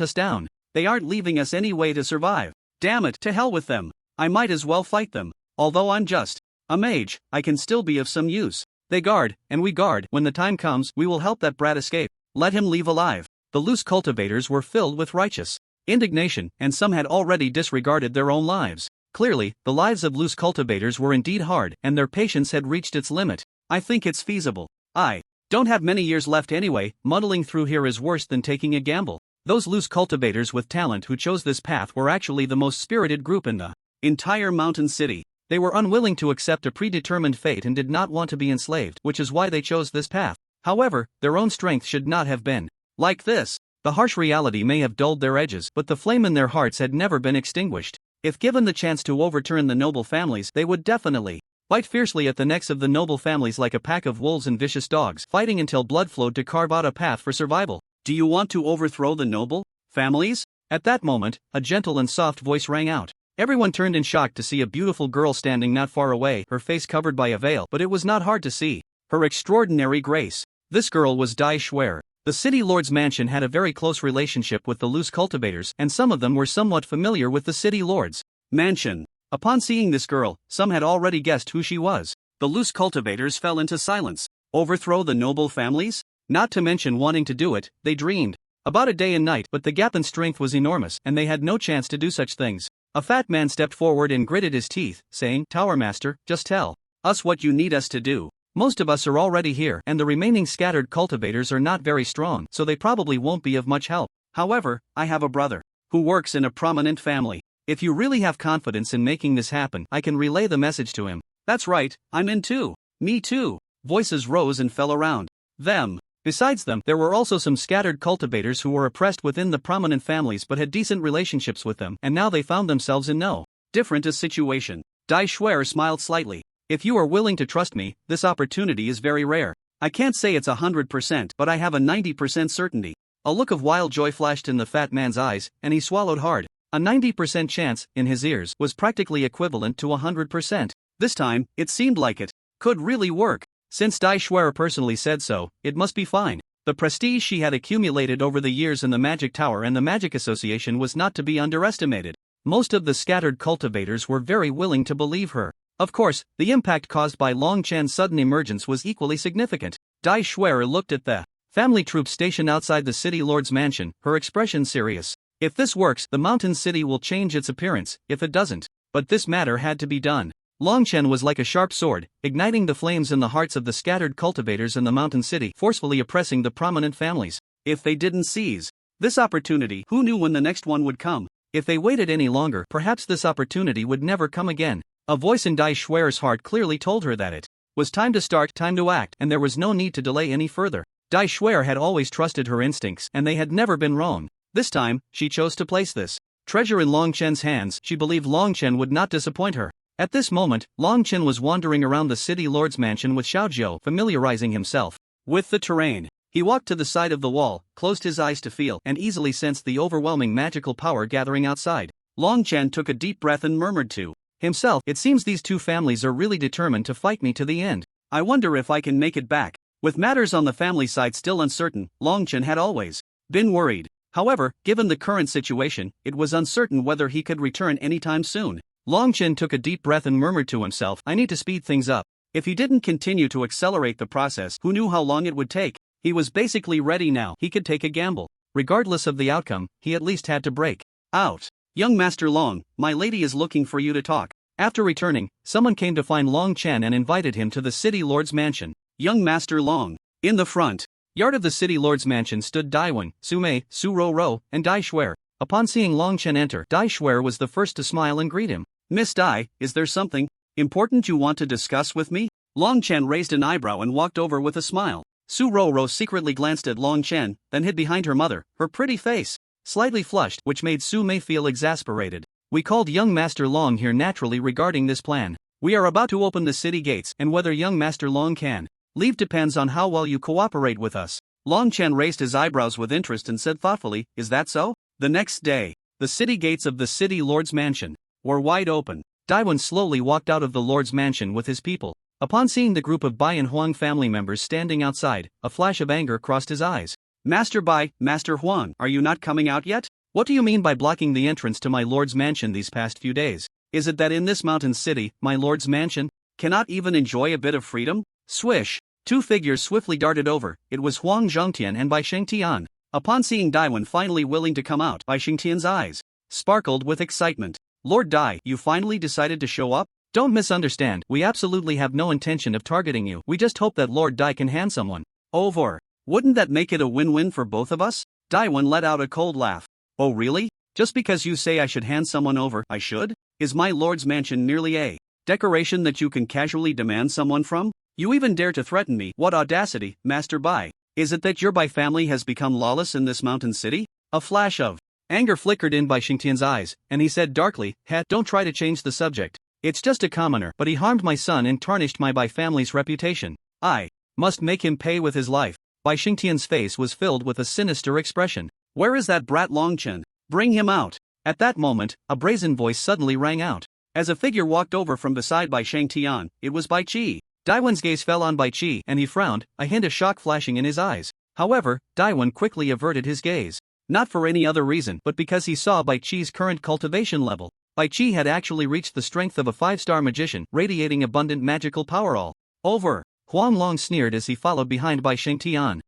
us down. They aren't leaving us any way to survive. Damn it, to hell with them. I might as well fight them. Although I'm just a mage, I can still be of some use. They guard, and we guard. When the time comes, we will help that brat escape. Let him leave alive. The loose cultivators were filled with righteous indignation, and some had already disregarded their own lives. Clearly, the lives of loose cultivators were indeed hard, and their patience had reached its limit. I think it's feasible. I don't have many years left anyway. Muddling through here is worse than taking a gamble. Those loose cultivators with talent who chose this path were actually the most spirited group in the entire mountain city. They were unwilling to accept a predetermined fate and did not want to be enslaved, which is why they chose this path. However, their own strength should not have been like this. The harsh reality may have dulled their edges, but the flame in their hearts had never been extinguished. If given the chance to overturn the noble families, they would definitely bite fiercely at the necks of the noble families like a pack of wolves and vicious dogs, fighting until blood flowed to carve out a path for survival. Do you want to overthrow the noble families? At that moment, a gentle and soft voice rang out. Everyone turned in shock to see a beautiful girl standing not far away, her face covered by a veil, but it was not hard to see her extraordinary grace. This girl was Dai Schwer. The city lord's mansion had a very close relationship with the loose cultivators, and some of them were somewhat familiar with the city lord's mansion. Upon seeing this girl, some had already guessed who she was. The loose cultivators fell into silence. Overthrow the noble families? Not to mention wanting to do it, they dreamed about it day and night, but the gap in strength was enormous, and they had no chance to do such things. A fat man stepped forward and gritted his teeth, saying, "Tower Master, just tell us what you need us to do. Most of us are already here, and the remaining scattered cultivators are not very strong, so they probably won't be of much help. However, I have a brother who works in a prominent family. If you really have confidence in making this happen, I can relay the message to him." That's right, I'm in too. Me too. Voices rose and fell around them. Besides them, there were also some scattered cultivators who were oppressed within the prominent families but had decent relationships with them, and now they found themselves in no different a situation. Dai Schwer smiled slightly. "If you are willing to trust me, this opportunity is very rare. I can't say it's 100%, but I have a 90% certainty." A look of wild joy flashed in the fat man's eyes, and he swallowed hard. A 90% chance, in his ears, was practically equivalent to 100%. This time, it seemed like it could really work. Since Dai Schwer personally said so, it must be fine. The prestige she had accumulated over the years in the Magic Tower and the Magic Association was not to be underestimated. Most of the scattered cultivators were very willing to believe her. Of course, the impact caused by Long Chen's sudden emergence was equally significant. Dai Schwer looked at the family troops stationed outside the city lord's mansion, her expression serious. If this works, the mountain city will change its appearance. If it doesn't, but this matter had to be done. Long Chen was like a sharp sword, igniting the flames in the hearts of the scattered cultivators in the mountain city, forcefully oppressing the prominent families. If they didn't seize this opportunity, who knew when the next one would come? If they waited any longer, perhaps this opportunity would never come again. A voice in Dai Schwer's heart clearly told her that it was time to start, time to act, and there was no need to delay any further. Dai Schwer had always trusted her instincts, and they had never been wrong. This time, she chose to place this treasure in Long Chen's hands. She believed Long Chen would not disappoint her. At this moment, Long Chen was wandering around the city lord's mansion with Xiaojiu, familiarizing himself with the terrain. He walked to the side of the wall, closed his eyes to feel, and easily sensed the overwhelming magical power gathering outside. Long Chen took a deep breath and murmured to himself, "It seems these two families are really determined to fight me to the end. I wonder if I can make it back." With matters on the family side still uncertain, Long Chen had always been worried. However, given the current situation, it was uncertain whether he could return anytime soon. Long Chen took a deep breath and murmured to himself, "I need to speed things up." If he didn't continue to accelerate the process, who knew how long it would take? He was basically ready now. He could take a gamble. Regardless of the outcome, he at least had to break out. "Young Master Long, my lady is looking for you to talk." After returning, someone came to find Long Chen and invited him to the city lord's mansion. Young Master Long. In the front yard of the city lord's mansion stood Daiwan, Sumei, Su Ro, and Dai Schwer. Upon seeing Long Chen enter, Dai Schwer was the first to smile and greet him. "Miss Dai, is there something important you want to discuss with me?" Long Chen raised an eyebrow and walked over with a smile. Su Ro secretly glanced at Long Chen, then hid behind her mother, her pretty face slightly flushed, which made Su Mei feel exasperated. "We called young Master Long here naturally regarding this plan. We are about to open the city gates, and whether young Master Long can leave depends on how well you cooperate with us." Long Chen raised his eyebrows with interest and said thoughtfully, "Is that so?" The next day, the city gates of the city lord's mansion were wide open. Daiwan slowly walked out of the lord's mansion with his people. Upon seeing the group of Bai and Huang family members standing outside, a flash of anger crossed his eyes. Master Bai, Master Huang, are you not coming out yet? What do you mean by blocking the entrance to my lord's mansion these past few days? Is it that in this mountain city, my lord's mansion cannot even enjoy a bit of freedom? Swish! Two figures swiftly darted over. It was Huang Zhongtian and Bai Shengtian. Upon seeing Daiwan finally willing to come out, Bai Shengtian's eyes sparkled with excitement. Lord Dai, you finally decided to show up? Don't misunderstand, we absolutely have no intention of targeting you. We just hope that Lord Dai can hand someone over. Wouldn't that make it a win-win for both of us? Daiwan let out a cold laugh. Oh really? Just because you say I should hand someone over, I should? Is my lord's mansion merely a decoration that you can casually demand someone from? You even dare to threaten me. What audacity, Master Bai. Is it that your Bai family has become lawless in this mountain city? A flash of anger flickered in Bai Shengtian's eyes, and he said darkly, don't try to change the subject. It's just a commoner, but he harmed my son and tarnished my Bai family's reputation. I must make him pay with his life. Bai Shengtian's face was filled with a sinister expression. Where is that brat Longchen? Bring him out. At that moment, a brazen voice suddenly rang out. As a figure walked over from beside Bai Shengtian, it was Bai Qi. Daiwan's gaze fell on Bai Qi and he frowned, a hint of shock flashing in his eyes. However, Daiwan quickly averted his gaze. Not for any other reason but because he saw Bai Qi's current cultivation level. Bai Qi had actually reached the strength of a 5-star magician, radiating abundant magical power all over. Huang Long sneered as he followed behind Bai Shengtian.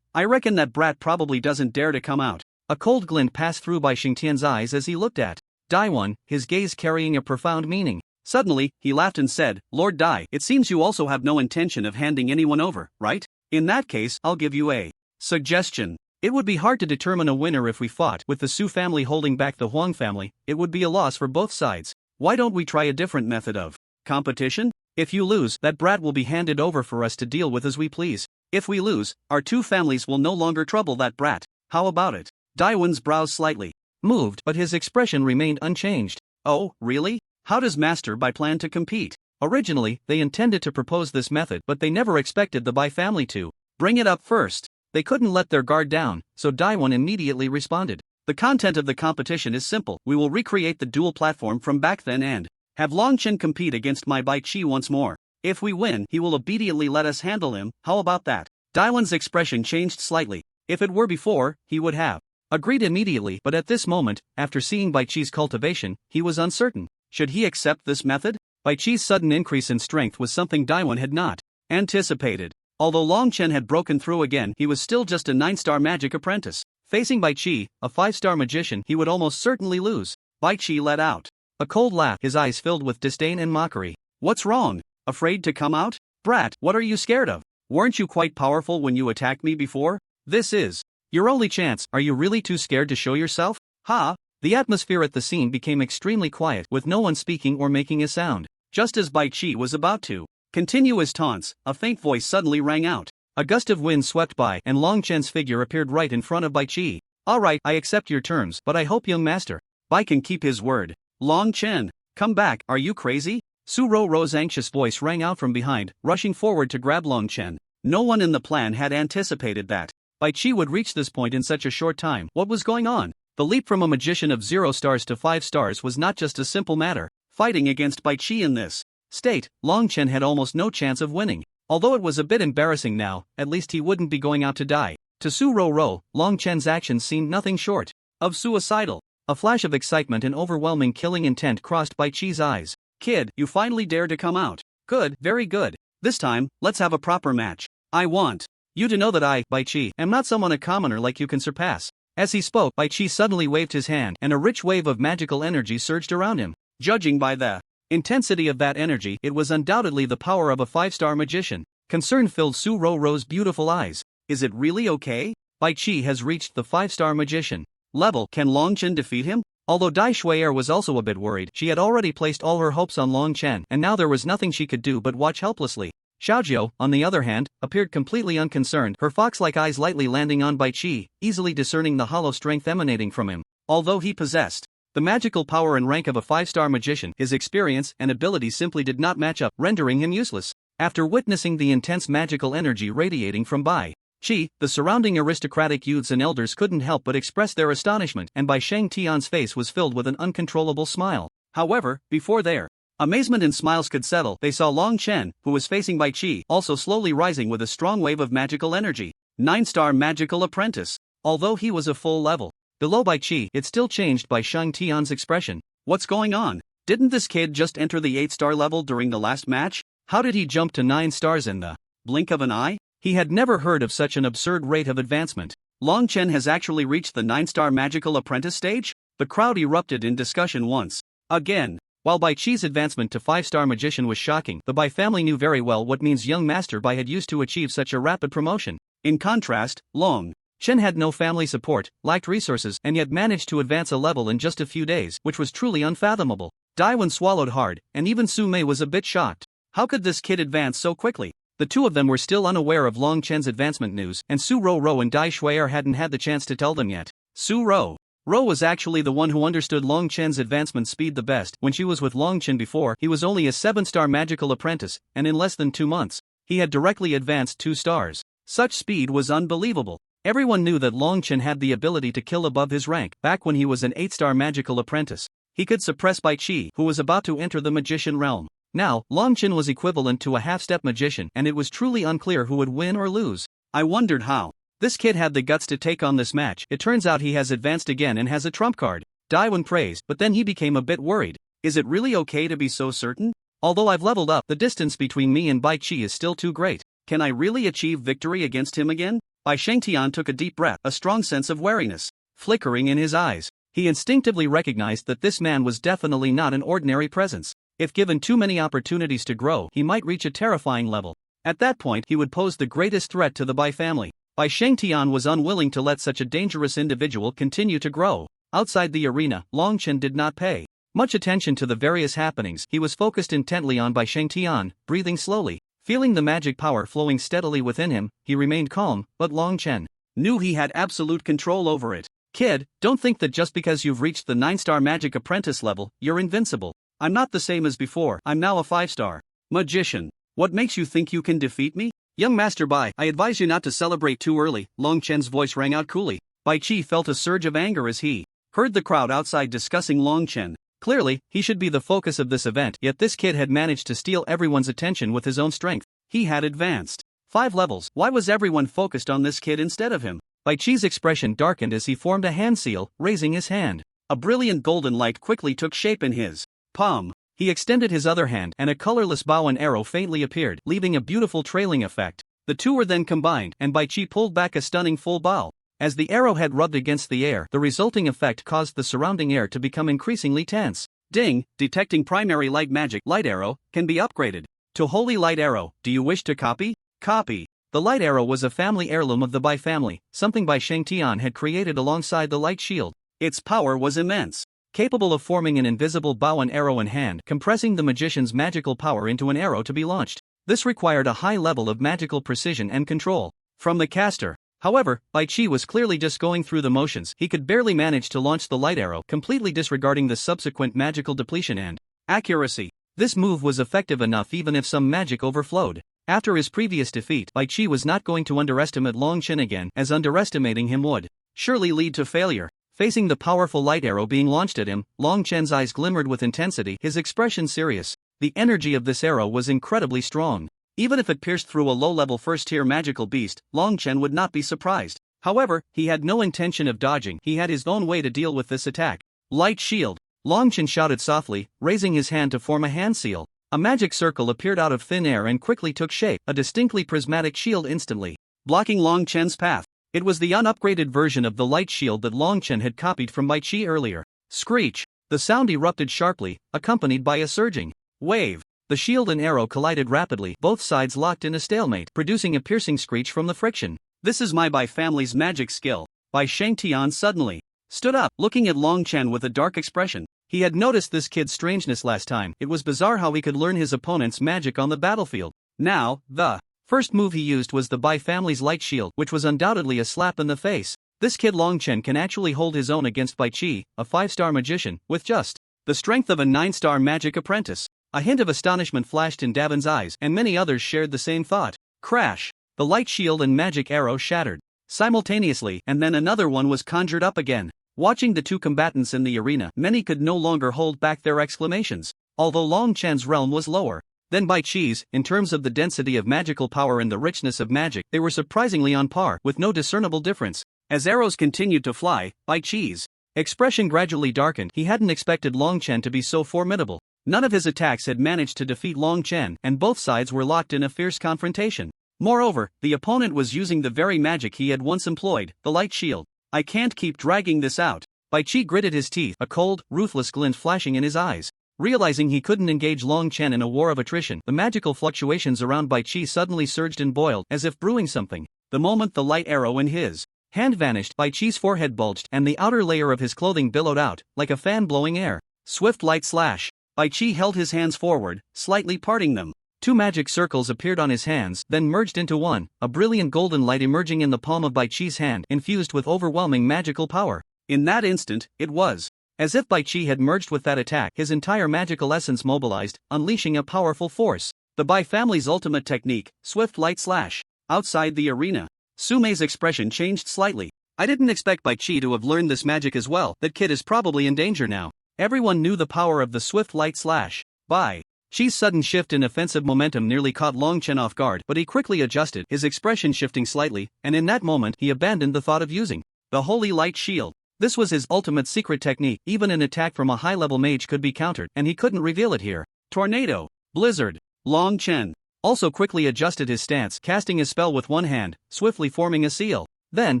I reckon that brat probably doesn't dare to come out. A cold glint passed through Bai Shengtian's eyes as he looked at Daiwan, his gaze carrying a profound meaning. Suddenly, he laughed and said, Lord Dai, it seems you also have no intention of handing anyone over, right? In that case, I'll give you a suggestion. It would be hard to determine a winner if we fought. With the Su family holding back the Huang family, it would be a loss for both sides. Why don't we try a different method of competition? If you lose, that brat will be handed over for us to deal with as we please. If we lose, our two families will no longer trouble that brat. How about it? Daiwan's brows slightly moved, but his expression remained unchanged. Oh, really? How does Master Bai plan to compete? Originally, they intended to propose this method, but they never expected the Bai family to bring it up first. They couldn't let their guard down, so Daiwan immediately responded. The content of the competition is simple. We will recreate the dual platform from back then and have Longchen compete against my Bai Qi once more. If we win, he will obediently let us handle him. How about that? Daiwan's expression changed slightly. If it were before, he would have agreed immediately, but at this moment, after seeing Bai Qi's cultivation, he was uncertain. Should he accept this method? Bai Qi's sudden increase in strength was something Daiwan had not anticipated. Although Longchen had broken through again, he was still just a 9-star magic apprentice. Facing Bai Qi, a 5-star magician, he would almost certainly lose. Bai Qi let out a cold laugh, his eyes filled with disdain and mockery. What's wrong? Afraid to come out? Brat, what are you scared of? Weren't you quite powerful when you attacked me before? This is your only chance. Are you really too scared to show yourself? Ha! The atmosphere at the scene became extremely quiet, with no one speaking or making a sound. Just as Bai Qi was about to continue his taunts, a faint voice suddenly rang out. A gust of wind swept by, and Longchen's figure appeared right in front of Bai Qi. Alright, I accept your terms, but I hope young master Bai can keep his word. Longchen, come back, are you crazy? Su Ro's anxious voice rang out from behind, rushing forward to grab Longchen. No one in the plan had anticipated that Bai Qi would reach this point in such a short time. What was going on? The leap from a magician of 0 stars to 5 stars was not just a simple matter. Fighting against Bai Qi in this state, Longchen had almost no chance of winning. Although it was a bit embarrassing now, at least he wouldn't be going out to die. To Su Ro, Longchen's actions seemed nothing short of suicidal. A flash of excitement and overwhelming killing intent crossed Bai Qi's eyes. Kid, you finally dared to come out. Good, very good. This time, let's have a proper match. I want you to know that I, Bai Qi, am not someone a commoner like you can surpass. As he spoke, Bai Qi suddenly waved his hand, and a rich wave of magical energy surged around him. Judging by the intensity of that energy, it was undoubtedly the power of a 5-star magician. Concern filled Su Ro's beautiful eyes. Is it really okay? Bai Qi has reached the 5-star magician level. Can Longchen defeat him? Although Dai Shui'er was also a bit worried, she had already placed all her hopes on Longchen, and now there was nothing she could do but watch helplessly. Xiaojiu, on the other hand, appeared completely unconcerned, her fox-like eyes lightly landing on Bai Qi, easily discerning the hollow strength emanating from him. Although he possessed the magical power and rank of a 5-star magician, his experience and ability simply did not match up, rendering him useless. After witnessing the intense magical energy radiating from Bai Qi, the surrounding aristocratic youths and elders couldn't help but express their astonishment, and Bai Shengtian's face was filled with an uncontrollable smile. However, before their Amazement and smiles could settle. They saw Long Chen, who was facing Bai Qi, also slowly rising with a strong wave of magical energy. 9-star magical apprentice. Although he was a full level below Bai Qi, it still changed by Shang Tian's expression. What's going on? Didn't this kid just enter the 8-star level during the last match? How did he jump to 9 stars in the blink of an eye? He had never heard of such an absurd rate of advancement. Long Chen has actually reached the 9-star magical apprentice stage? The crowd erupted in discussion once again. While Bai Qi's advancement to 5-star magician was shocking, the Bai family knew very well what means young Master Bai had used to achieve such a rapid promotion. In contrast, Long Chen had no family support, lacked resources, and yet managed to advance a level in just a few days, which was truly unfathomable. Daiwen swallowed hard, and even Su Mei was a bit shocked. How could this kid advance so quickly? The two of them were still unaware of Long Chen's advancement news, and Su Ro and Dai Shui'er hadn't had the chance to tell them yet. Su Ro was actually the one who understood Long Chen's advancement speed the best. When she was with Long Chen before, he was only a 7-star magical apprentice, and in less than 2 months, he had directly advanced 2 stars. Such speed was unbelievable. Everyone knew that Long Chen had the ability to kill above his rank. Back when he was an 8-star magical apprentice, he could suppress Bai Qi, who was about to enter the magician realm. Now, Long Chen was equivalent to a half-step magician, and it was truly unclear who would win or lose. I wondered how this kid had the guts to take on this match. It turns out he has advanced again and has a trump card. Daiwen praised, but then he became a bit worried. Is it really okay to be so certain? Although I've leveled up, the distance between me and Bai Qi is still too great. Can I really achieve victory against him again? Bai Shengtian took a deep breath, a strong sense of wariness flickering in his eyes. He instinctively recognized that this man was definitely not an ordinary presence. If given too many opportunities to grow, he might reach a terrifying level. At that point, he would pose the greatest threat to the Bai family. Bai Shengtian was unwilling to let such a dangerous individual continue to grow. Outside the arena, Long Chen did not pay much attention to the various happenings. He was focused intently on Bai Shengtian, breathing slowly. Feeling the magic power flowing steadily within him, he remained calm, but Long Chen knew he had absolute control over it. Kid, don't think that just because you've reached the 9-star magic apprentice level, you're invincible. I'm not the same as before. I'm now a 5-star magician. What makes you think you can defeat me? Young Master Bai, I advise you not to celebrate too early. Long Chen's voice rang out coolly. Bai Qi felt a surge of anger as he heard the crowd outside discussing Long Chen. Clearly, he should be the focus of this event, yet this kid had managed to steal everyone's attention with his own strength. He had advanced 5 levels. Why was everyone focused on this kid instead of him? Bai Qi's expression darkened as he formed a hand seal, raising his hand. A brilliant golden light quickly took shape in his palm. He extended his other hand, and a colorless bow and arrow faintly appeared, leaving a beautiful trailing effect. The two were then combined, and Bai Qi pulled back a stunning full bow. As the arrowhead rubbed against the air, the resulting effect caused the surrounding air to become increasingly tense. Ding, detecting primary light magic. Light arrow can be upgraded to Holy Light Arrow. Do you wish to copy? Copy. The light arrow was a family heirloom of the Bai family, something Bai Shengtian had created alongside the light shield. Its power was immense, capable of forming an invisible bow and arrow in hand, compressing the magician's magical power into an arrow to be launched. This required a high level of magical precision and control from the caster. However, Bai Qi was clearly just going through the motions. He could barely manage to launch the light arrow, completely disregarding the subsequent magical depletion and accuracy. This move was effective enough even if some magic overflowed. After his previous defeat, Bai Qi was not going to underestimate Long Chen again, as underestimating him would surely lead to failure. Facing the powerful light arrow being launched at him, Long Chen's eyes glimmered with intensity, his expression serious. The energy of this arrow was incredibly strong. Even if it pierced through a low-level first-tier magical beast, Long Chen would not be surprised. However, he had no intention of dodging. He had his own way to deal with this attack. Light shield. Long Chen shouted softly, raising his hand to form a hand seal. A magic circle appeared out of thin air and quickly took shape, a distinctly prismatic shield instantly blocking Long Chen's path. It was the unupgraded version of the light shield that Long Chen had copied from Bai Qi earlier. Screech! The sound erupted sharply, accompanied by a surging wave. The shield and arrow collided rapidly, both sides locked in a stalemate, producing a piercing screech from the friction. This is my Bai family's magic skill. Bai Shengtian suddenly stood up, looking at Long Chen with a dark expression. He had noticed this kid's strangeness last time. It was bizarre how he could learn his opponent's magic on the battlefield. Now, the first move he used was the Bai family's light shield, which was undoubtedly a slap in the face. This kid Long Chen can actually hold his own against Bai Qi, a 5-star magician, with just the strength of a 9-star magic apprentice. A hint of astonishment flashed in Davin's eyes, and many others shared the same thought. Crash! The light shield and magic arrow shattered simultaneously, and then another one was conjured up again. Watching the two combatants in the arena, many could no longer hold back their exclamations. although Long Chen's realm was lower. Then Bai Chi's, in terms of the density of magical power and the richness of magic, they were surprisingly on par, with no discernible difference. As arrows continued to fly, Bai Chi's expression gradually darkened. He hadn't expected Long Chen to be so formidable. None of his attacks had managed to defeat Long Chen, and both sides were locked in a fierce confrontation. Moreover, the opponent was using the very magic he had once employed, the light shield. I can't keep dragging this out. Bai Chi gritted his teeth, a cold, ruthless glint flashing in his eyes. Realizing he couldn't engage Long Chen in a war of attrition, the magical fluctuations around Bai Chi suddenly surged and boiled, as if brewing something. The moment the light arrow in his hand vanished, Bai Chi's forehead bulged, and the outer layer of his clothing billowed out, like a fan blowing air. Swift light slash. Bai Chi held his hands forward, slightly parting them. Two magic circles appeared on his hands, then merged into one, a brilliant golden light emerging in the palm of Bai Chi's hand, infused with overwhelming magical power. In that instant, it was as if Bai Chi had merged with that attack, his entire magical essence mobilized, unleashing a powerful force. The Bai family's ultimate technique, swift light slash. Outside the arena, Su Mei's expression changed slightly. I didn't expect Bai Chi to have learned this magic as well. That kid is probably in danger now. Everyone knew the power of the swift light slash. Bai Chi's sudden shift in offensive momentum nearly caught Long Chen off guard, but he quickly adjusted, his expression shifting slightly, and in that moment he abandoned the thought of using the holy light shield. This was his ultimate secret technique. Even an attack from a high-level mage could be countered, and he couldn't reveal it here. Tornado, blizzard. Long Chen also quickly adjusted his stance, casting his spell with one hand, swiftly forming a seal. Then,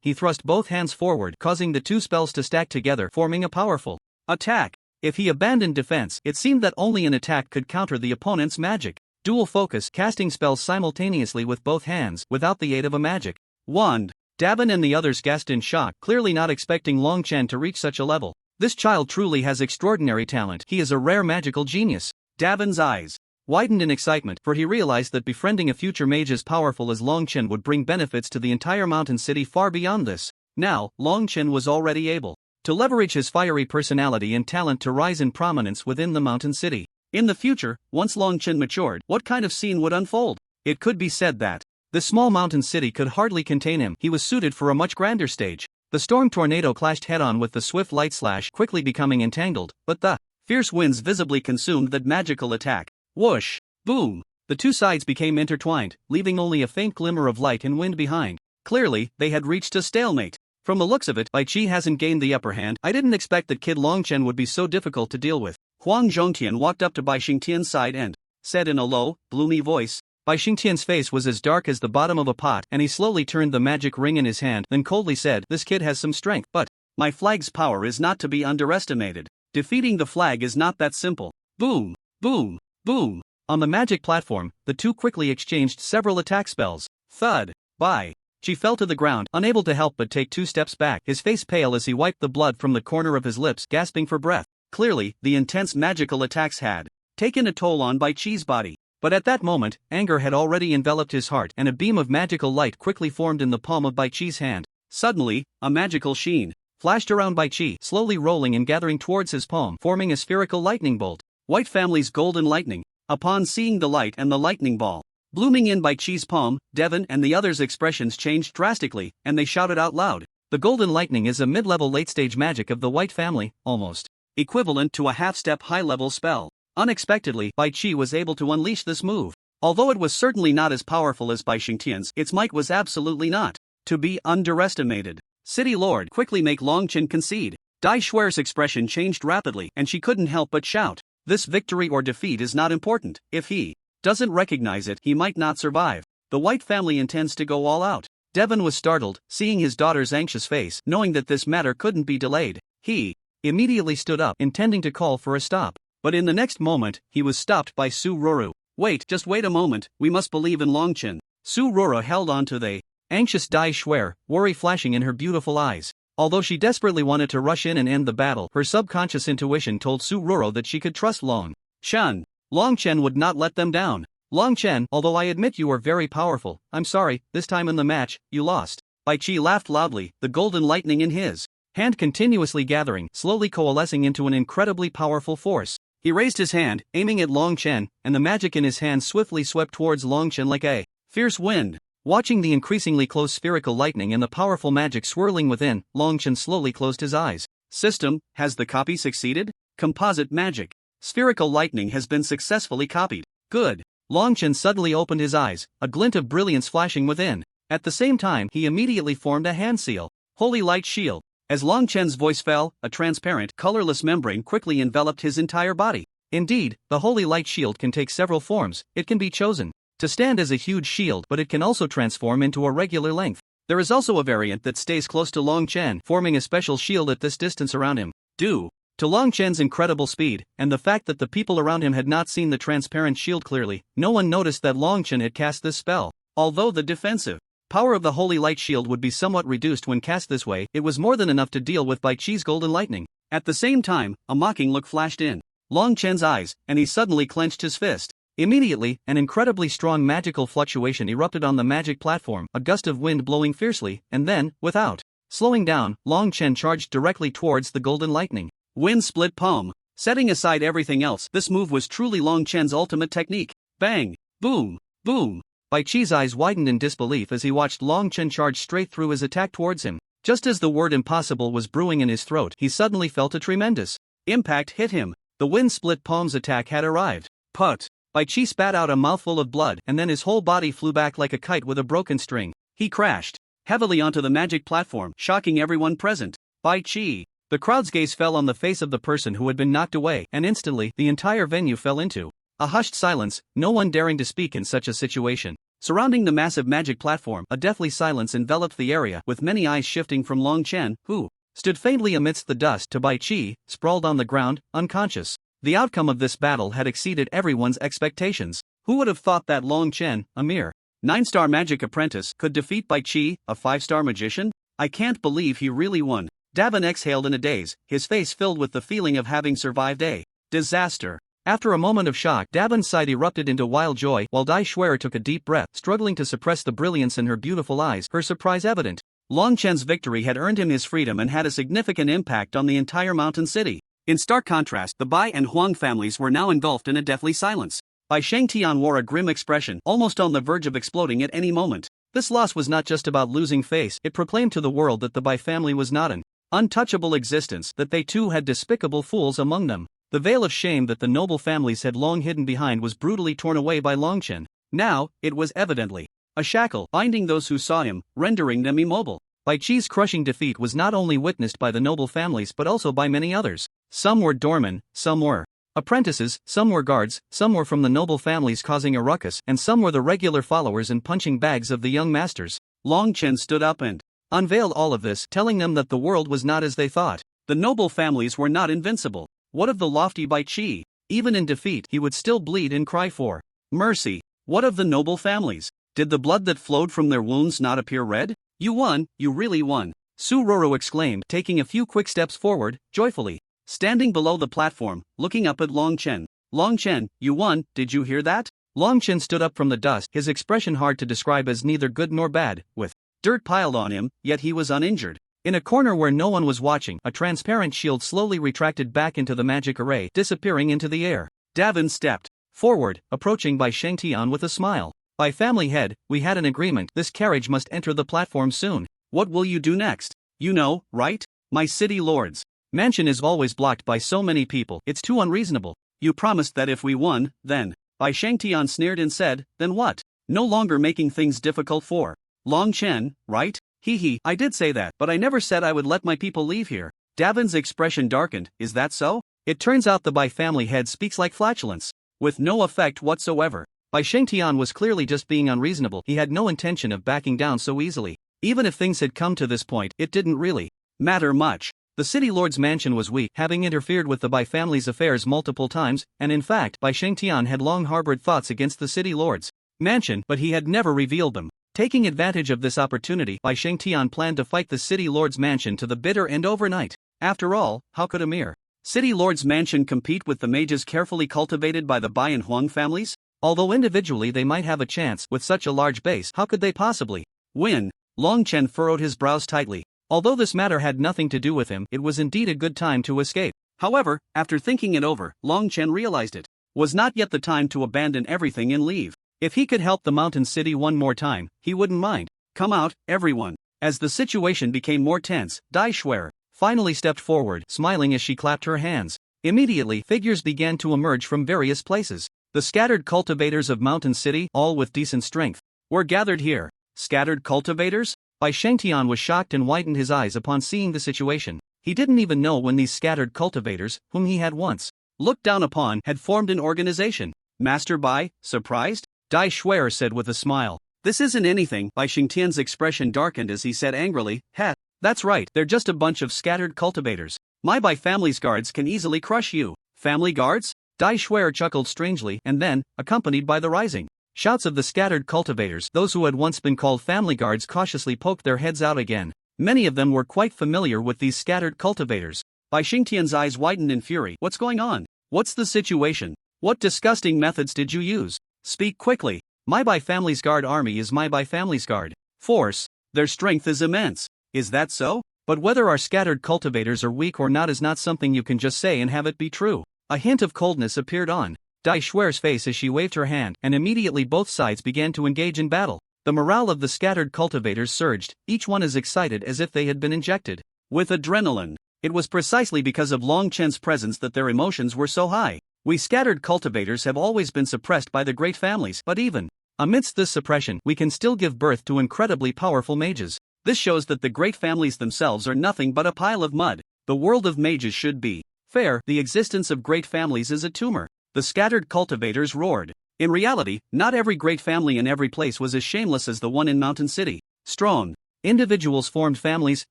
he thrust both hands forward, causing the two spells to stack together, forming a powerful attack. If he abandoned defense, it seemed that only an attack could counter the opponent's magic. Dual focus, casting spells simultaneously with both hands, without the aid of a magic wand. Davin and the others gasped in shock, clearly not expecting Long Chen to reach such a level. This child truly has extraordinary talent. He is a rare magical genius. Davin's eyes widened in excitement, for he realized that befriending a future mage as powerful as Long Chen would bring benefits to the entire mountain city far beyond this. Now, Long Chen was already able to leverage his fiery personality and talent to rise in prominence within the mountain city. In the future, once Long Chen matured, what kind of scene would unfold? It could be said that the small mountain city could hardly contain him. He was suited for a much grander stage. The storm tornado clashed head-on with the swift light slash, quickly becoming entangled, but the fierce winds visibly consumed that magical attack. Whoosh! Boom! The two sides became intertwined, leaving only a faint glimmer of light and wind behind. Clearly, they had reached a stalemate. From the looks of it, Bai Chi hasn't gained the upper hand. I didn't expect that kid Long Chen would be so difficult to deal with. Huang Zhongtian walked up to Bai Xingtian's side and said in a low, gloomy voice. Bai Xingtian's face was as dark as the bottom of a pot, and he slowly turned the magic ring in his hand, then coldly said, "This kid has some strength, but my flag's power is not to be underestimated. Defeating the flag is not that simple." Boom! Boom! Boom! On the magic platform, the two quickly exchanged several attack spells. Thud! Bai Chi fell to the ground, unable to help but take 2 steps back, his face pale as he wiped the blood from the corner of his lips, gasping for breath. Clearly, the intense magical attacks had taken a toll on Bai Chi's body. But at that moment, anger had already enveloped his heart, and a beam of magical light quickly formed in the palm of Bai Chi's hand. Suddenly, a magical sheen flashed around Bai Chi, slowly rolling and gathering towards his palm, forming a spherical lightning bolt. White family's golden lightning. Upon seeing the light and the lightning ball blooming in Bai Chi's palm, Devon and the others' expressions changed drastically, and they shouted out loud. The golden lightning is a mid-level late-stage magic of the White family, almost equivalent to a half-step high-level spell. Unexpectedly, Bai Chi was able to unleash this move. Although it was certainly not as powerful as Bai Xingtian's, its might was absolutely not to be underestimated. City Lord, quickly make Long Chen concede. Dai Shuer's expression changed rapidly, and she couldn't help but shout. This victory or defeat is not important. If he doesn't recognize it, he might not survive. The White family intends to go all out. Devon was startled, seeing his daughter's anxious face, knowing that this matter couldn't be delayed. He immediately stood up, intending to call for a stop. But in the next moment, he was stopped by Su Ruru. "Wait, just wait a moment, we must believe in Long Chen." Su Ruru held on to the anxious Dai Shuer, worry flashing in her beautiful eyes. Although she desperately wanted to rush in and end the battle, her subconscious intuition told Su Ruru that she could trust Long Chen. Long Chen would not let them down. "Long Chen, although I admit you are very powerful, I'm sorry, this time in the match, you lost." Bai Chi laughed loudly, the golden lightning in his hand continuously gathering, slowly coalescing into an incredibly powerful force. He raised his hand, aiming at Long Chen, and the magic in his hand swiftly swept towards Long Chen like a fierce wind. Watching the increasingly close spherical lightning and the powerful magic swirling within, Long Chen slowly closed his eyes. System, has the copy succeeded? Composite magic. Spherical lightning has been successfully copied. Good. Long Chen suddenly opened his eyes, a glint of brilliance flashing within. At the same time, he immediately formed a hand seal. Holy Light Shield. As Long Chen's voice fell, a transparent, colorless membrane quickly enveloped his entire body. Indeed, the Holy Light Shield can take several forms. It can be chosen to stand as a huge shield, but it can also transform into a regular length. There is also a variant that stays close to Long Chen, forming a special shield at this distance around him. Due to Long Chen's incredible speed, and the fact that the people around him had not seen the transparent shield clearly, no one noticed that Long Chen had cast this spell. Although the defensive power of the Holy Light Shield would be somewhat reduced when cast this way, it was more than enough to deal with Bai Chi's golden lightning. At the same time, a mocking look flashed in Long Chen's eyes, and he suddenly clenched his fist. Immediately, an incredibly strong magical fluctuation erupted on the magic platform, a gust of wind blowing fiercely, and then, without slowing down, Long Chen charged directly towards the golden lightning. Wind split palm. Setting aside everything else, this move was truly Long Chen's ultimate technique. Bang! Boom! Boom! Bai Chi's eyes widened in disbelief as he watched Long Chen charge straight through his attack towards him. Just as the word impossible was brewing in his throat, he suddenly felt a tremendous impact hit him. The wind split palm's attack had arrived. Put! Bai Chi spat out a mouthful of blood, and then his whole body flew back like a kite with a broken string. He crashed heavily onto the magic platform, shocking everyone present. Bai Chi! The crowd's gaze fell on the face of the person who had been knocked away, and instantly, the entire venue fell into a hushed silence, no one daring to speak in such a situation. Surrounding the massive magic platform, a deathly silence enveloped the area, with many eyes shifting from Long Chen, who stood faintly amidst the dust, to Bai Chi, sprawled on the ground, unconscious. The outcome of this battle had exceeded everyone's expectations. Who would have thought that Long Chen, a mere 9-star magic apprentice, could defeat Bai Chi, a 5-star magician? I can't believe he really won. Davin exhaled in a daze, his face filled with the feeling of having survived a disaster. After a moment of shock, Davin's side erupted into wild joy, while Dai Schwer took a deep breath, struggling to suppress the brilliance in her beautiful eyes, her surprise evident. Long Chen's victory had earned him his freedom and had a significant impact on the entire mountain city. In stark contrast, the Bai and Huang families were now engulfed in a deathly silence. Bai Shengtian wore a grim expression, almost on the verge of exploding at any moment. This loss was not just about losing face, it proclaimed to the world that the Bai family was not an untouchable existence, that they too had despicable fools among them. The veil of shame that the noble families had long hidden behind was brutally torn away by Long Chen. Now, it was evidently a shackle binding those who saw him, rendering them immobile. Bai Chi's crushing defeat was not only witnessed by the noble families but also by many others. Some were doormen, some were apprentices, some were guards, some were from the noble families causing a ruckus, and some were the regular followers and punching bags of the young masters. Long Chen stood up and unveiled all of this, telling them that the world was not as they thought. The noble families were not invincible. What of the lofty Bai Chi? Even in defeat, he would still bleed and cry for mercy. What of the noble families? Did the blood that flowed from their wounds not appear red? You won, you really won. Su Roro exclaimed, taking a few quick steps forward, joyfully. Standing below the platform, looking up at Long Chen. Long Chen, you won, did you hear that? Long Chen stood up from the dust, his expression hard to describe as neither good nor bad, with dirt piled on him, yet he was uninjured. In a corner where no one was watching, a transparent shield slowly retracted back into the magic array, disappearing into the air. Davin stepped forward, approaching Bai Shengtian with a smile. By family head, we had an agreement, this carriage must enter the platform soon. What will you do next? You know, right? My city lord's mansion is always blocked by so many people, it's too unreasonable. You promised that if we won, then. Bai Shengtian sneered and said, then what? No longer making things difficult for Long Chen, right? Hee, I did say that, but I never said I would let my people leave here. Davin's expression darkened, is that so? It turns out the Bai family head speaks like flatulence, with no effect whatsoever. Bai Shengtian was clearly just being unreasonable, he had no intention of backing down so easily. Even if things had come to this point, it didn't really matter much. The city lord's mansion was weak, having interfered with the Bai family's affairs multiple times, and in fact, Bai Shengtian had long harbored thoughts against the city lord's mansion, but he had never revealed them. Taking advantage of this opportunity, Bai Shengtian planned to fight the city lord's mansion to the bitter end overnight. After all, how could a mere city lord's mansion compete with the mages carefully cultivated by the Bai and Huang families? Although individually they might have a chance, with such a large base, how could they possibly win? Long Chen furrowed his brows tightly. Although this matter had nothing to do with him, it was indeed a good time to escape. However, after thinking it over, Long Chen realized it was not yet the time to abandon everything and leave. If he could help the mountain city one more time, he wouldn't mind. Come out, everyone. As the situation became more tense, Dai Schwer finally stepped forward, smiling as she clapped her hands. Immediately, figures began to emerge from various places. The scattered cultivators of Mountain City, all with decent strength, were gathered here. Scattered cultivators? Bai Shengtian was shocked and widened his eyes upon seeing the situation. He didn't even know when these scattered cultivators, whom he had once looked down upon, had formed an organization. Master Bai, surprised? Dai Shuer said with a smile. This isn't anything. Bai Shengtian's expression darkened as he said angrily, Heh, that's right, they're just a bunch of scattered cultivators. My Bai family's guards can easily crush you. Family guards? Dai Shuer chuckled strangely and then, accompanied by the rising shouts of the scattered cultivators, those who had once been called family guards cautiously poked their heads out again. Many of them were quite familiar with these scattered cultivators. Bai Shengtian's eyes widened in fury. What's going on? What's the situation? What disgusting methods did you use? Speak quickly. My Bai family's guard army is my Bai family's guard force. Their strength is immense. Is that so? But whether our scattered cultivators are weak or not is not something you can just say and have it be true. A hint of coldness appeared on Dai Shuer's face as she waved her hand, and immediately both sides began to engage in battle. The morale of the scattered cultivators surged, each one as excited as if they had been injected with adrenaline. It was precisely because of Long Chen's presence that their emotions were so high. We scattered cultivators have always been suppressed by the great families, but even amidst this suppression, we can still give birth to incredibly powerful mages. This shows that the great families themselves are nothing but a pile of mud. The world of mages should be fair. The existence of great families is a tumor. The scattered cultivators roared. In reality, not every great family in every place was as shameless as the one in Mountain City. Strong individuals formed families,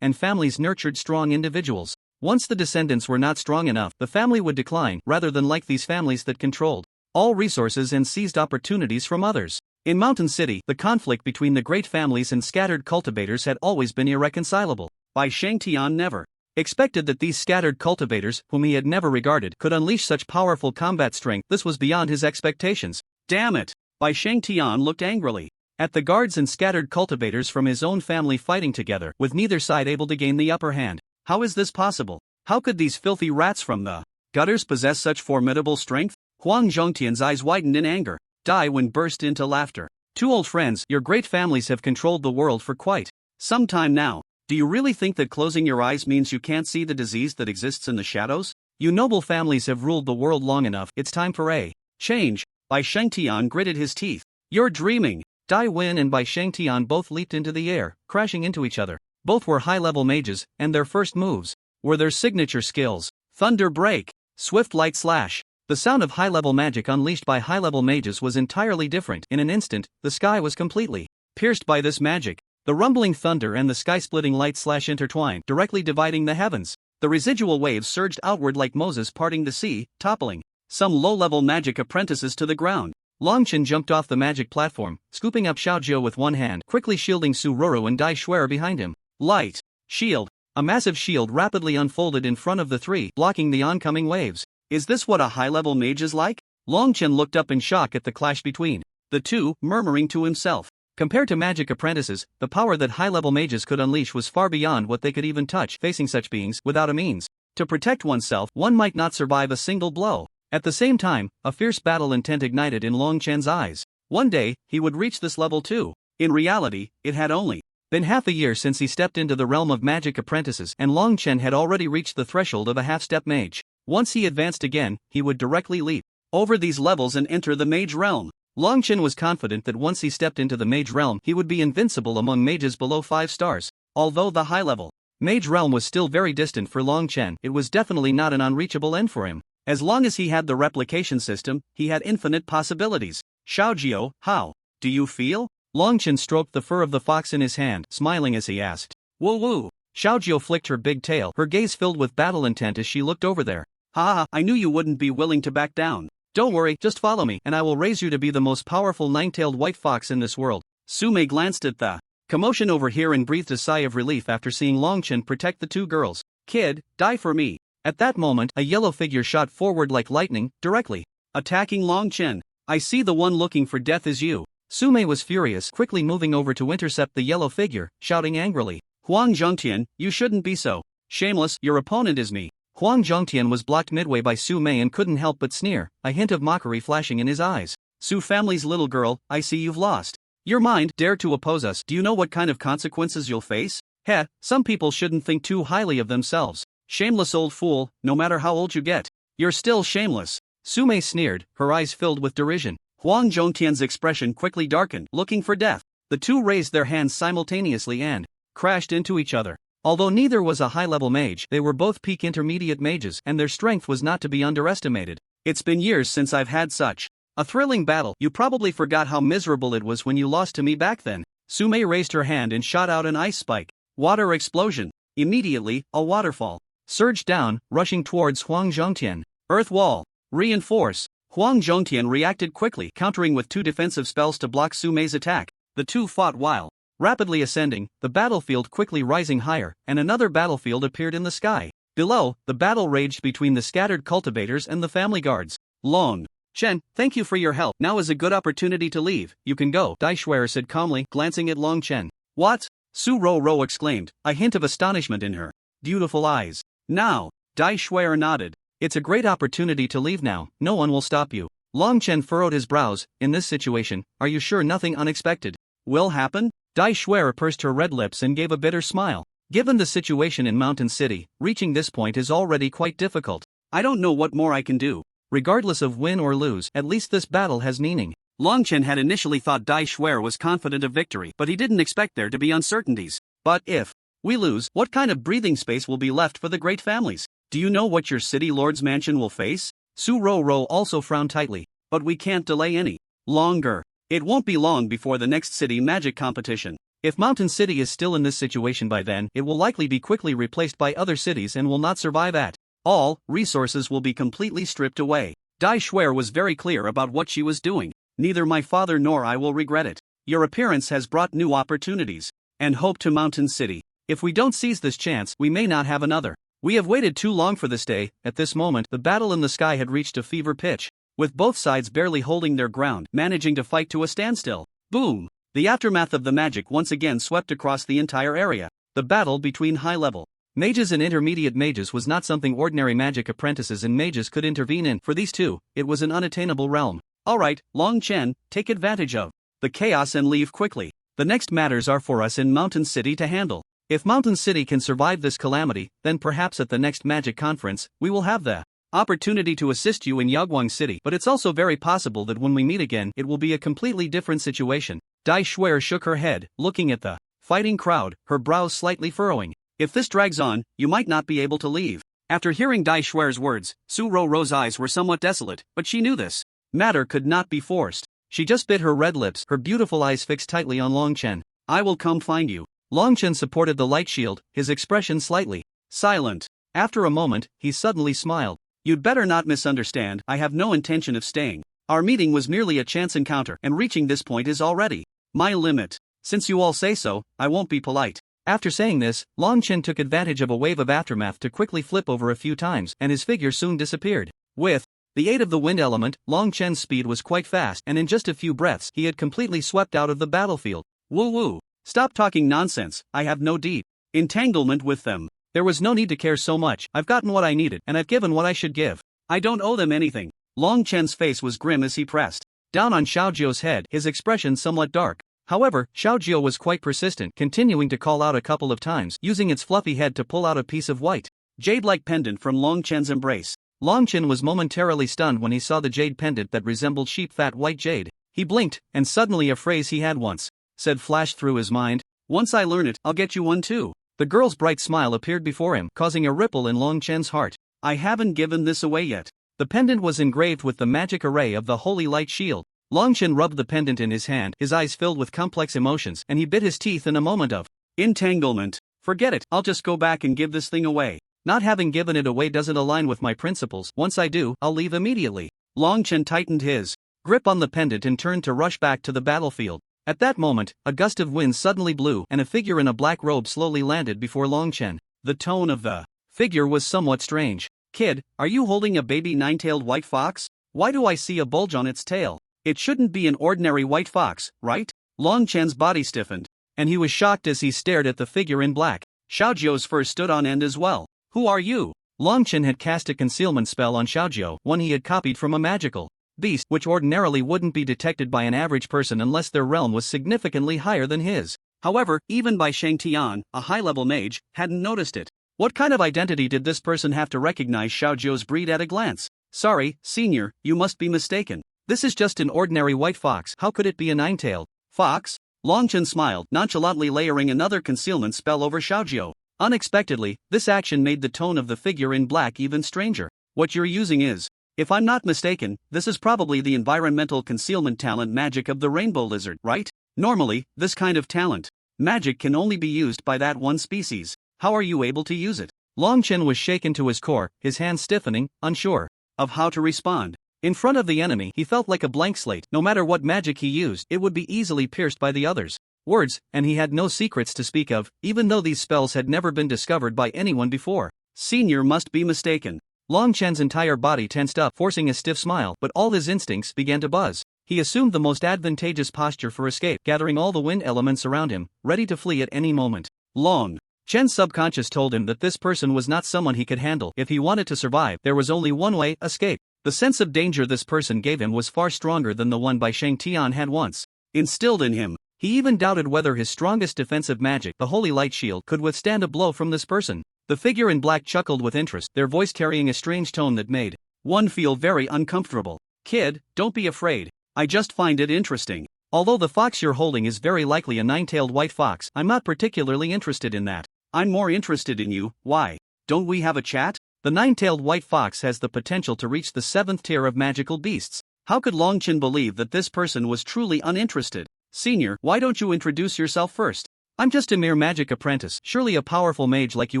and families nurtured strong individuals. Once the descendants were not strong enough, the family would decline, rather than like these families that controlled all resources and seized opportunities from others. In Mountain City, the conflict between the great families and scattered cultivators had always been irreconcilable. Bai Shengtian never expected that these scattered cultivators, whom he had never regarded, could unleash such powerful combat strength. This was beyond his expectations. Damn it! Bai Shengtian looked angrily at the guards and scattered cultivators from his own family fighting together, with neither side able to gain the upper hand. How is this possible? How could these filthy rats from the gutters possess such formidable strength? Huang Zhongtian's eyes widened in anger. Dai Wen burst into laughter. Two old friends, your great families have controlled the world for quite some time now. Do you really think that closing your eyes means you can't see the disease that exists in the shadows? You noble families have ruled the world long enough. It's time for a change. Bai Shengtian gritted his teeth. You're dreaming. Dai Wen and Bai Shengtian both leaped into the air, crashing into each other. Both were high-level mages, and their first moves were their signature skills. Thunder Break, Swift Light Slash. The sound of high-level magic unleashed by high-level mages was entirely different. In an instant, the sky was completely pierced by this magic. The rumbling thunder and the sky-splitting light slash intertwined, directly dividing the heavens. The residual waves surged outward like Moses parting the sea, toppling some low-level magic apprentices to the ground. Long Chen jumped off the magic platform, scooping up Xiaojiu with one hand, quickly shielding Su Ruru and Dai Shuer behind him. Light. Shield. A massive shield rapidly unfolded in front of the three, blocking the oncoming waves. Is this what a high-level mage is like? Long Chen looked up in shock at the clash between the two, murmuring to himself. Compared to magic apprentices, the power that high-level mages could unleash was far beyond what they could even touch. Facing such beings, without a means to protect oneself, one might not survive a single blow. At the same time, a fierce battle intent ignited in Long Chen's eyes. One day, he would reach this level too. In reality, it had only been half a year since he stepped into the realm of magic apprentices, and Long Chen had already reached the threshold of a half-step mage. Once he advanced again, he would directly leap over these levels and enter the mage realm. Long Chen was confident that once he stepped into the mage realm, he would be invincible among mages below 5 stars. Although the high-level mage realm was still very distant for Long Chen, it was definitely not an unreachable end for him. As long as he had the replication system, he had infinite possibilities. Xiaojiu, how do you feel? Long Chen stroked the fur of the fox in his hand, smiling as he asked. Woo woo. Xiaojiu flicked her big tail, her gaze filled with battle intent as she looked over there. Ha ha, I knew you wouldn't be willing to back down. Don't worry, just follow me, and I will raise you to be the most powerful nine-tailed white fox in this world. Su Mei glanced at the commotion over here and breathed a sigh of relief after seeing Long Chen protect the two girls. Kid, die for me. At that moment, a yellow figure shot forward like lightning, directly attacking Long Chen. I see the one looking for death is you. Su Mei was furious, quickly moving over to intercept the yellow figure, shouting angrily. Huang Zhongtian, you shouldn't be so shameless, your opponent is me. Huang Zhongtian was blocked midway by Su Mei and couldn't help but sneer, a hint of mockery flashing in his eyes. Su family's little girl, I see you've lost your mind. Dare to oppose us. Do you know what kind of consequences you'll face? Heh, some people shouldn't think too highly of themselves. Shameless old fool, no matter how old you get. You're still shameless. Sume sneered, her eyes filled with derision. Huang Zhongtian's expression quickly darkened, looking for death. The two raised their hands simultaneously and crashed into each other. Although neither was a high-level mage, they were both peak intermediate mages, and their strength was not to be underestimated. It's been years since I've had such a thrilling battle. You probably forgot how miserable it was when you lost to me back then. Sume raised her hand and shot out an ice spike. Water explosion. Immediately, a waterfall surged down, rushing towards Huang Zhongtian. Earth wall. Reinforce. Huang Zhongtian reacted quickly, countering with 2 defensive spells to block Sume's attack. The two fought while rapidly ascending, the battlefield quickly rising higher, and another battlefield appeared in the sky. Below, the battle raged between the scattered cultivators and the family guards. Long Chen, thank you for your help. Now is a good opportunity to leave. You can go, Dai Shuer said calmly, glancing at Long Chen. What? Su Ro exclaimed, a hint of astonishment in her beautiful eyes. Now, Dai Shuer nodded. It's a great opportunity to leave now, no one will stop you. Long Chen furrowed his brows. In this situation, are you sure nothing unexpected will happen? Dai Shuer pursed her red lips and gave a bitter smile. Given the situation in Mountain City, reaching this point is already quite difficult. I don't know what more I can do. Regardless of win or lose, at least this battle has meaning. Long Chen had initially thought Dai Shuer was confident of victory, but he didn't expect there to be uncertainties. But if we lose, what kind of breathing space will be left for the great families? Do you know what your city lord's mansion will face? Su Ro also frowned tightly. But we can't delay any longer. It won't be long before the next city magic competition. If Mountain City is still in this situation by then, it will likely be quickly replaced by other cities and will not survive at all. Resources will be completely stripped away. Dai Shuer was very clear about what she was doing. Neither my father nor I will regret it. Your appearance has brought new opportunities and hope to Mountain City. If we don't seize this chance, we may not have another. We have waited too long for this day. At this moment, the battle in the sky had reached a fever pitch, with both sides barely holding their ground, managing to fight to a standstill. Boom! The aftermath of the magic once again swept across the entire area. The battle between high-level mages and intermediate mages was not something ordinary magic apprentices and mages could intervene in. For these two, it was an unattainable realm. Alright, Long Chen, take advantage of the chaos and leave quickly. The next matters are for us in Mountain City to handle. If Mountain City can survive this calamity, then perhaps at the next magic conference, we will have the opportunity to assist you in Yaguang City. But it's also very possible that when we meet again, it will be a completely different situation. Dai Shuer shook her head, looking at the fighting crowd, her brows slightly furrowing. If this drags on, you might not be able to leave. After hearing Dai Shuer's words, Su Ro's eyes were somewhat desolate, but she knew this matter could not be forced. She just bit her red lips, her beautiful eyes fixed tightly on Long Chen. I will come find you. Long Chen supported the light shield, his expression slightly silent. After a moment, he suddenly smiled. You'd better not misunderstand, I have no intention of staying. Our meeting was merely a chance encounter, and reaching this point is already my limit. Since you all say so, I won't be polite. After saying this, Long Chen took advantage of a wave of aftermath to quickly flip over a few times, and his figure soon disappeared. With the aid of the wind element, Long Chen's speed was quite fast, and in just a few breaths, he had completely swept out of the battlefield. Woo! Stop talking nonsense, I have no deep entanglement with them. There was no need to care so much. I've gotten what I needed, and I've given what I should give. I don't owe them anything. Long Chen's face was grim as he pressed down on Xiaojio's head, his expression somewhat dark. However, Xiaojio was quite persistent, continuing to call out a couple of times, using its fluffy head to pull out a piece of white, jade-like pendant from Long Chen's embrace. Long Chen was momentarily stunned when he saw the jade pendant that resembled sheep-fat white jade. He blinked, and suddenly a phrase he had once said flashed through his mind. Once I learn it, I'll get you one too. The girl's bright smile appeared before him, causing a ripple in Long Chen's heart. I haven't given this away yet. The pendant was engraved with the magic array of the Holy Light Shield. Long Chen rubbed the pendant in his hand, his eyes filled with complex emotions, and he bit his teeth in a moment of entanglement. Forget it, I'll just go back and give this thing away. Not having given it away doesn't align with my principles. Once I do, I'll leave immediately. Long Chen tightened his grip on the pendant and turned to rush back to the battlefield. At that moment, a gust of wind suddenly blew, and a figure in a black robe slowly landed before Long Chen. The tone of the figure was somewhat strange. Kid, are you holding a baby nine-tailed white fox? Why do I see a bulge on its tail? It shouldn't be an ordinary white fox, right? Long Chen's body stiffened, and he was shocked as he stared at the figure in black. Xiaojio's fur stood on end as well. Who are you? Long Chen had cast a concealment spell on Xiaojio, one he had copied from a magical beast, which ordinarily wouldn't be detected by an average person unless their realm was significantly higher than his. However, even by Shang Tian, a high-level mage, hadn't noticed it. What kind of identity did this person have to recognize Xiaojiu's breed at a glance? Sorry, senior, you must be mistaken. This is just an ordinary white fox. How could it be a nine-tailed fox? Longchen smiled, nonchalantly layering another concealment spell over Xiaojiu. Unexpectedly, this action made the tone of the figure in black even stranger. What you're using is, if I'm not mistaken, this is probably the environmental concealment talent magic of the rainbow lizard, right? Normally, this kind of talent magic can only be used by that one species. How are you able to use it? Longchen was shaken to his core, his hands stiffening, unsure of how to respond. In front of the enemy, he felt like a blank slate. No matter what magic he used, it would be easily pierced by the others' words, and he had no secrets to speak of, even though these spells had never been discovered by anyone before. Senior must be mistaken. Longchen's entire body tensed up, forcing a stiff smile, but all his instincts began to buzz. He assumed the most advantageous posture for escape, gathering all the wind elements around him, ready to flee at any moment. Long Chen's subconscious told him that this person was not someone he could handle. If he wanted to survive, there was only one way: escape. The sense of danger this person gave him was far stronger than the one Bai Sheng Tian had once instilled in him. He even doubted whether his strongest defensive magic, the Holy Light Shield, could withstand a blow from this person. The figure in black chuckled with interest, their voice carrying a strange tone that made one feel very uncomfortable. Kid, don't be afraid. I just find it interesting. Although the fox you're holding is very likely a nine-tailed white fox, I'm not particularly interested in that. I'm more interested in you. Why? Don't we have a chat? The nine-tailed white fox has the potential to reach the 7th tier of magical beasts. How could Longchen believe that this person was truly uninterested? Senior, why don't you introduce yourself first? I'm just a mere magic apprentice. Surely a powerful mage like you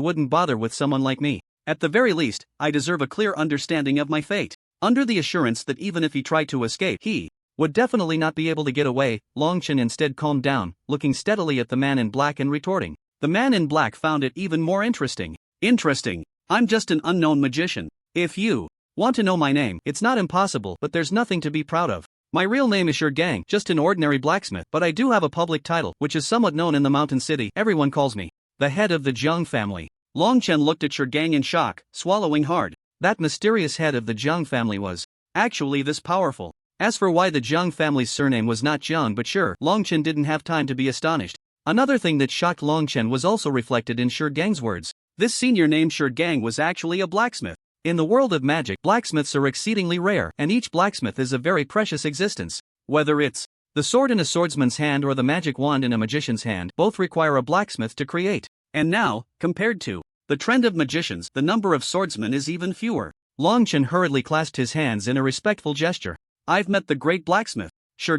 wouldn't bother with someone like me. At the very least, I deserve a clear understanding of my fate. Under the assurance that even if he tried to escape, he would definitely not be able to get away, Longchen instead calmed down, looking steadily at the man in black and retorting. The man in black found it even more interesting. Interesting. I'm just an unknown magician. If you want to know my name, it's not impossible, but there's nothing to be proud of. My real name is Gang, just an ordinary blacksmith, but I do have a public title, which is somewhat known in the mountain city. Everyone calls me the head of the Jiang family. Longchen looked at Gang in shock, swallowing hard. That mysterious head of the Jiang family was actually this powerful. As for why the Jiang family's surname was not Jiang but Shi, Longchen didn't have time to be astonished. Another thing that shocked Longchen was also reflected in Gang's words. This senior named Gang was actually a blacksmith. In the world of magic, blacksmiths are exceedingly rare, and each blacksmith is a very precious existence. Whether it's the sword in a swordsman's hand or the magic wand in a magician's hand, both require a blacksmith to create. And now, compared to the trend of magicians, the number of swordsmen is even fewer. Longchen hurriedly clasped his hands in a respectful gesture. I've met the great blacksmith.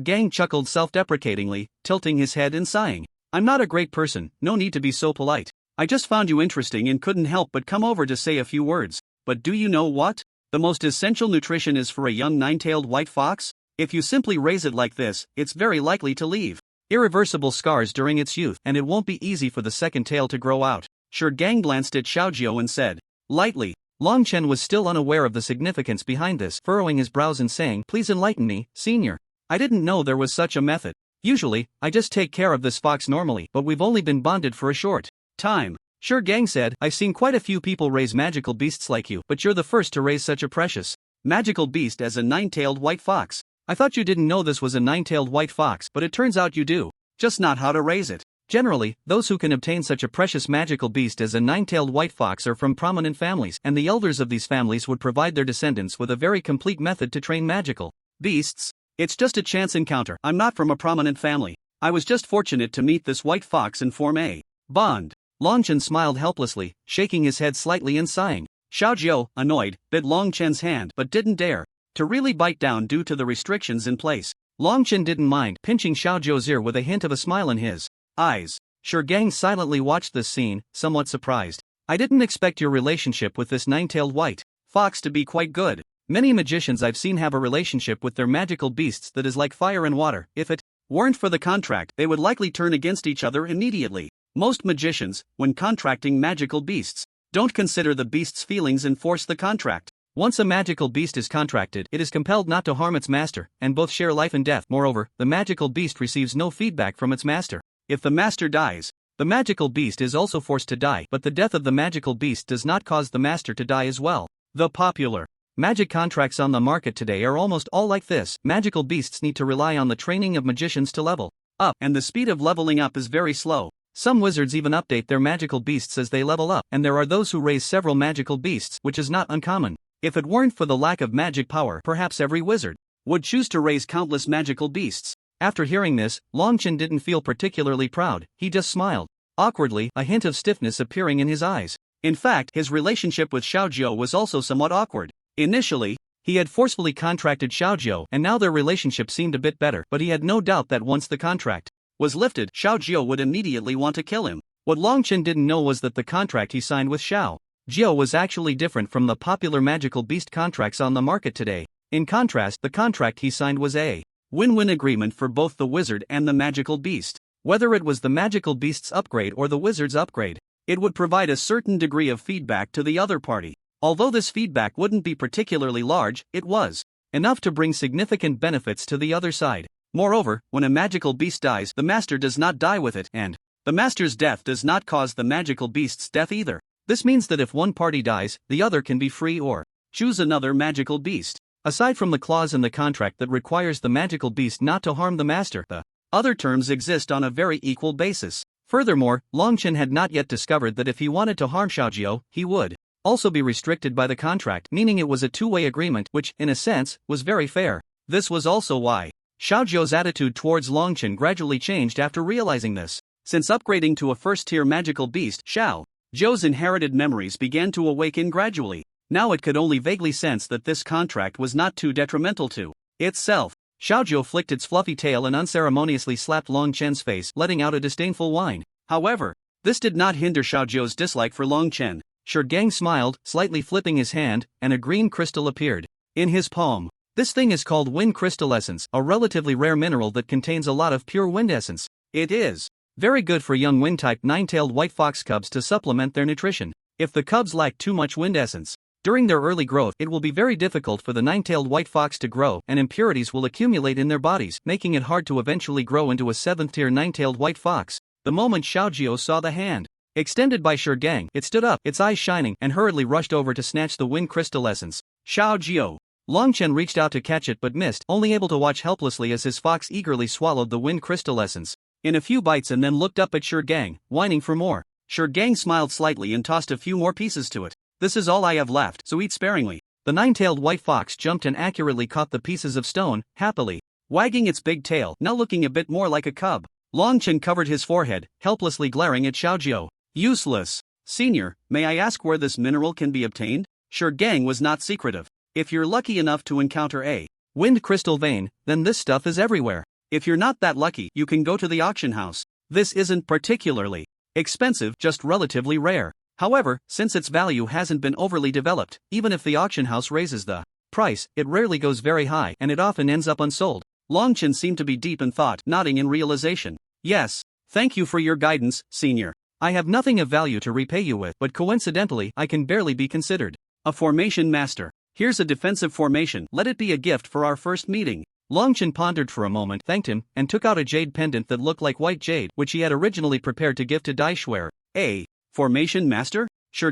Gang chuckled self-deprecatingly, tilting his head and sighing. I'm not a great person, no need to be so polite. I just found you interesting and couldn't help but come over to say a few words. But do you know what? The most essential nutrition is for a young nine-tailed white fox? If you simply raise it like this, it's very likely to leave irreversible scars during its youth, and it won't be easy for the second tail to grow out. Gang glanced at Xiaojiu and said, lightly. Longchen was still unaware of the significance behind this, furrowing his brows and saying, please enlighten me, senior. I didn't know there was such a method. Usually, I just take care of this fox normally, but we've only been bonded for a short time. Gang said, I've seen quite a few people raise magical beasts like you, but you're the first to raise such a precious magical beast as a nine-tailed white fox. I thought you didn't know this was a nine-tailed white fox, but it turns out you do. Just not how to raise it. Generally, those who can obtain such a precious magical beast as a nine-tailed white fox are from prominent families, and the elders of these families would provide their descendants with a very complete method to train magical beasts. It's just a chance encounter. I'm not from a prominent family. I was just fortunate to meet this white fox and form a bond. Longchen smiled helplessly, shaking his head slightly and sighing. Xiaojiu, annoyed, bit Longchen's hand but didn't dare to really bite down due to the restrictions in place. Longchen didn't mind pinching Xiaojiu's ear with a hint of a smile in his eyes. Gang silently watched this scene, somewhat surprised. I didn't expect your relationship with this nine-tailed white fox to be quite good. Many magicians I've seen have a relationship with their magical beasts that is like fire and water. If it weren't for the contract, they would likely turn against each other immediately. Most magicians, when contracting magical beasts, don't consider the beast's feelings and force the contract. Once a magical beast is contracted, it is compelled not to harm its master, and both share life and death. Moreover, the magical beast receives no feedback from its master. If the master dies, the magical beast is also forced to die, but the death of the magical beast does not cause the master to die as well. The popular magic contracts on the market today are almost all like this. Magical beasts need to rely on the training of magicians to level up, and the speed of leveling up is very slow. Some wizards even update their magical beasts as they level up, and there are those who raise several magical beasts, which is not uncommon. If it weren't for the lack of magic power, perhaps every wizard would choose to raise countless magical beasts. After hearing this, Longchen didn't feel particularly proud, he just smiled. Awkwardly, a hint of stiffness appearing in his eyes. In fact, his relationship with Xiaojiu was also somewhat awkward. Initially, he had forcefully contracted Xiaojiu, and now their relationship seemed a bit better, but he had no doubt that once the contract was lifted, Xiaojiu would immediately want to kill him. What Longchen didn't know was that the contract he signed with Xiaojiu was actually different from the popular magical beast contracts on the market today. In contrast, the contract he signed was a win-win agreement for both the wizard and the magical beast. Whether it was the magical beast's upgrade or the wizard's upgrade, it would provide a certain degree of feedback to the other party. Although this feedback wouldn't be particularly large, it was enough to bring significant benefits to the other side. Moreover, when a magical beast dies, the master does not die with it, and the master's death does not cause the magical beast's death either. This means that if one party dies, the other can be free or choose another magical beast. Aside from the clause in the contract that requires the magical beast not to harm the master, the other terms exist on a very equal basis. Furthermore, Longchen had not yet discovered that if he wanted to harm Xiaojiu, he would also be restricted by the contract, meaning it was a two-way agreement, which, in a sense, was very fair. This was also why Xiaojiu's attitude towards Longchen gradually changed after realizing this. Since upgrading to a first-tier magical beast, Xiaojiu's inherited memories began to awaken gradually. Now it could only vaguely sense that this contract was not too detrimental to itself. Xiaojiu flicked its fluffy tail and unceremoniously slapped Longchen's face, letting out a disdainful whine. However, this did not hinder Xiaojiu's dislike for Longchen. Gang smiled, slightly flipping his hand, and a green crystal appeared in his palm. This thing is called wind crystal essence, a relatively rare mineral that contains a lot of pure wind essence. It is very good for young wind-type nine-tailed white fox cubs to supplement their nutrition. If the cubs lack too much wind essence during their early growth, it will be very difficult for the nine-tailed white fox to grow, and impurities will accumulate in their bodies, making it hard to eventually grow into a 7th-tier nine-tailed white fox. The moment Xiaojiu saw the hand extended by Gang, it stood up, its eyes shining, and hurriedly rushed over to snatch the wind crystal essence. Xiaojiu. Longchen reached out to catch it but missed, only able to watch helplessly as his fox eagerly swallowed the wind crystal essence in a few bites and then looked up at Gang, whining for more. Gang smiled slightly and tossed a few more pieces to it. This is all I have left, so eat sparingly. The nine-tailed white fox jumped and accurately caught the pieces of stone, happily wagging its big tail, now looking a bit more like a cub. Longchen covered his forehead, helplessly glaring at Xiaojiu. Useless. Senior, may I ask where this mineral can be obtained? Gang was not secretive. If you're lucky enough to encounter a wind crystal vein, then this stuff is everywhere. If you're not that lucky, you can go to the auction house. This isn't particularly expensive, just relatively rare. However, since its value hasn't been overly developed, even if the auction house raises the price, it rarely goes very high and it often ends up unsold. Longchen seemed to be deep in thought, nodding in realization. Yes, thank you for your guidance, Senior. I have nothing of value to repay you with, but coincidentally, I can barely be considered a formation master. Here's a defensive formation, let it be a gift for our first meeting. Longchen pondered for a moment, thanked him, and took out a jade pendant that looked like white jade, which he had originally prepared to give to Daishuer. A formation master?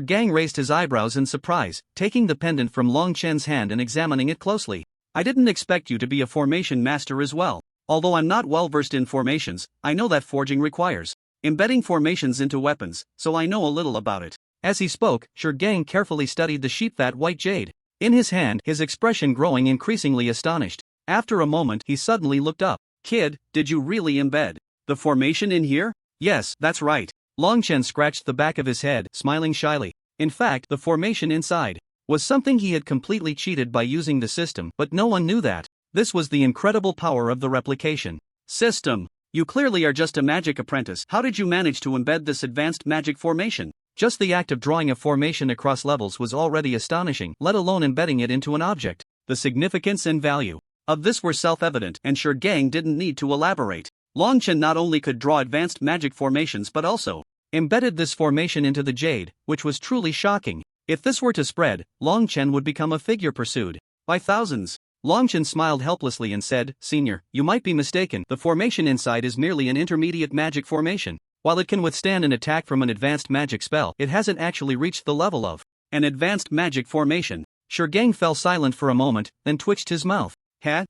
Gang raised his eyebrows in surprise, taking the pendant from Longchen's hand and examining it closely. I didn't expect you to be a formation master as well. Although I'm not well versed in formations, I know that forging requires embedding formations into weapons, so I know a little about it. As he spoke, Gang carefully studied the sheep-fat white jade in his hand, his expression growing increasingly astonished. After a moment, he suddenly looked up. Kid, did you really embed the formation in here? Yes, that's right. Longchen scratched the back of his head, smiling shyly. In fact, the formation inside was something he had completely cheated by using the system, but no one knew that. This was the incredible power of the replication system. You clearly are just a magic apprentice. How did you manage to embed this advanced magic formation? Just the act of drawing a formation across levels was already astonishing, let alone embedding it into an object. The significance and value of this were self-evident, and Gang didn't need to elaborate. Longchen not only could draw advanced magic formations but also embedded this formation into the jade, which was truly shocking. If this were to spread, Longchen would become a figure pursued by thousands. Longchen smiled helplessly and said, Senior, you might be mistaken, the formation inside is merely an intermediate magic formation. While it can withstand an attack from an advanced magic spell, it hasn't actually reached the level of an advanced magic formation. Gang fell silent for a moment, then twitched his mouth.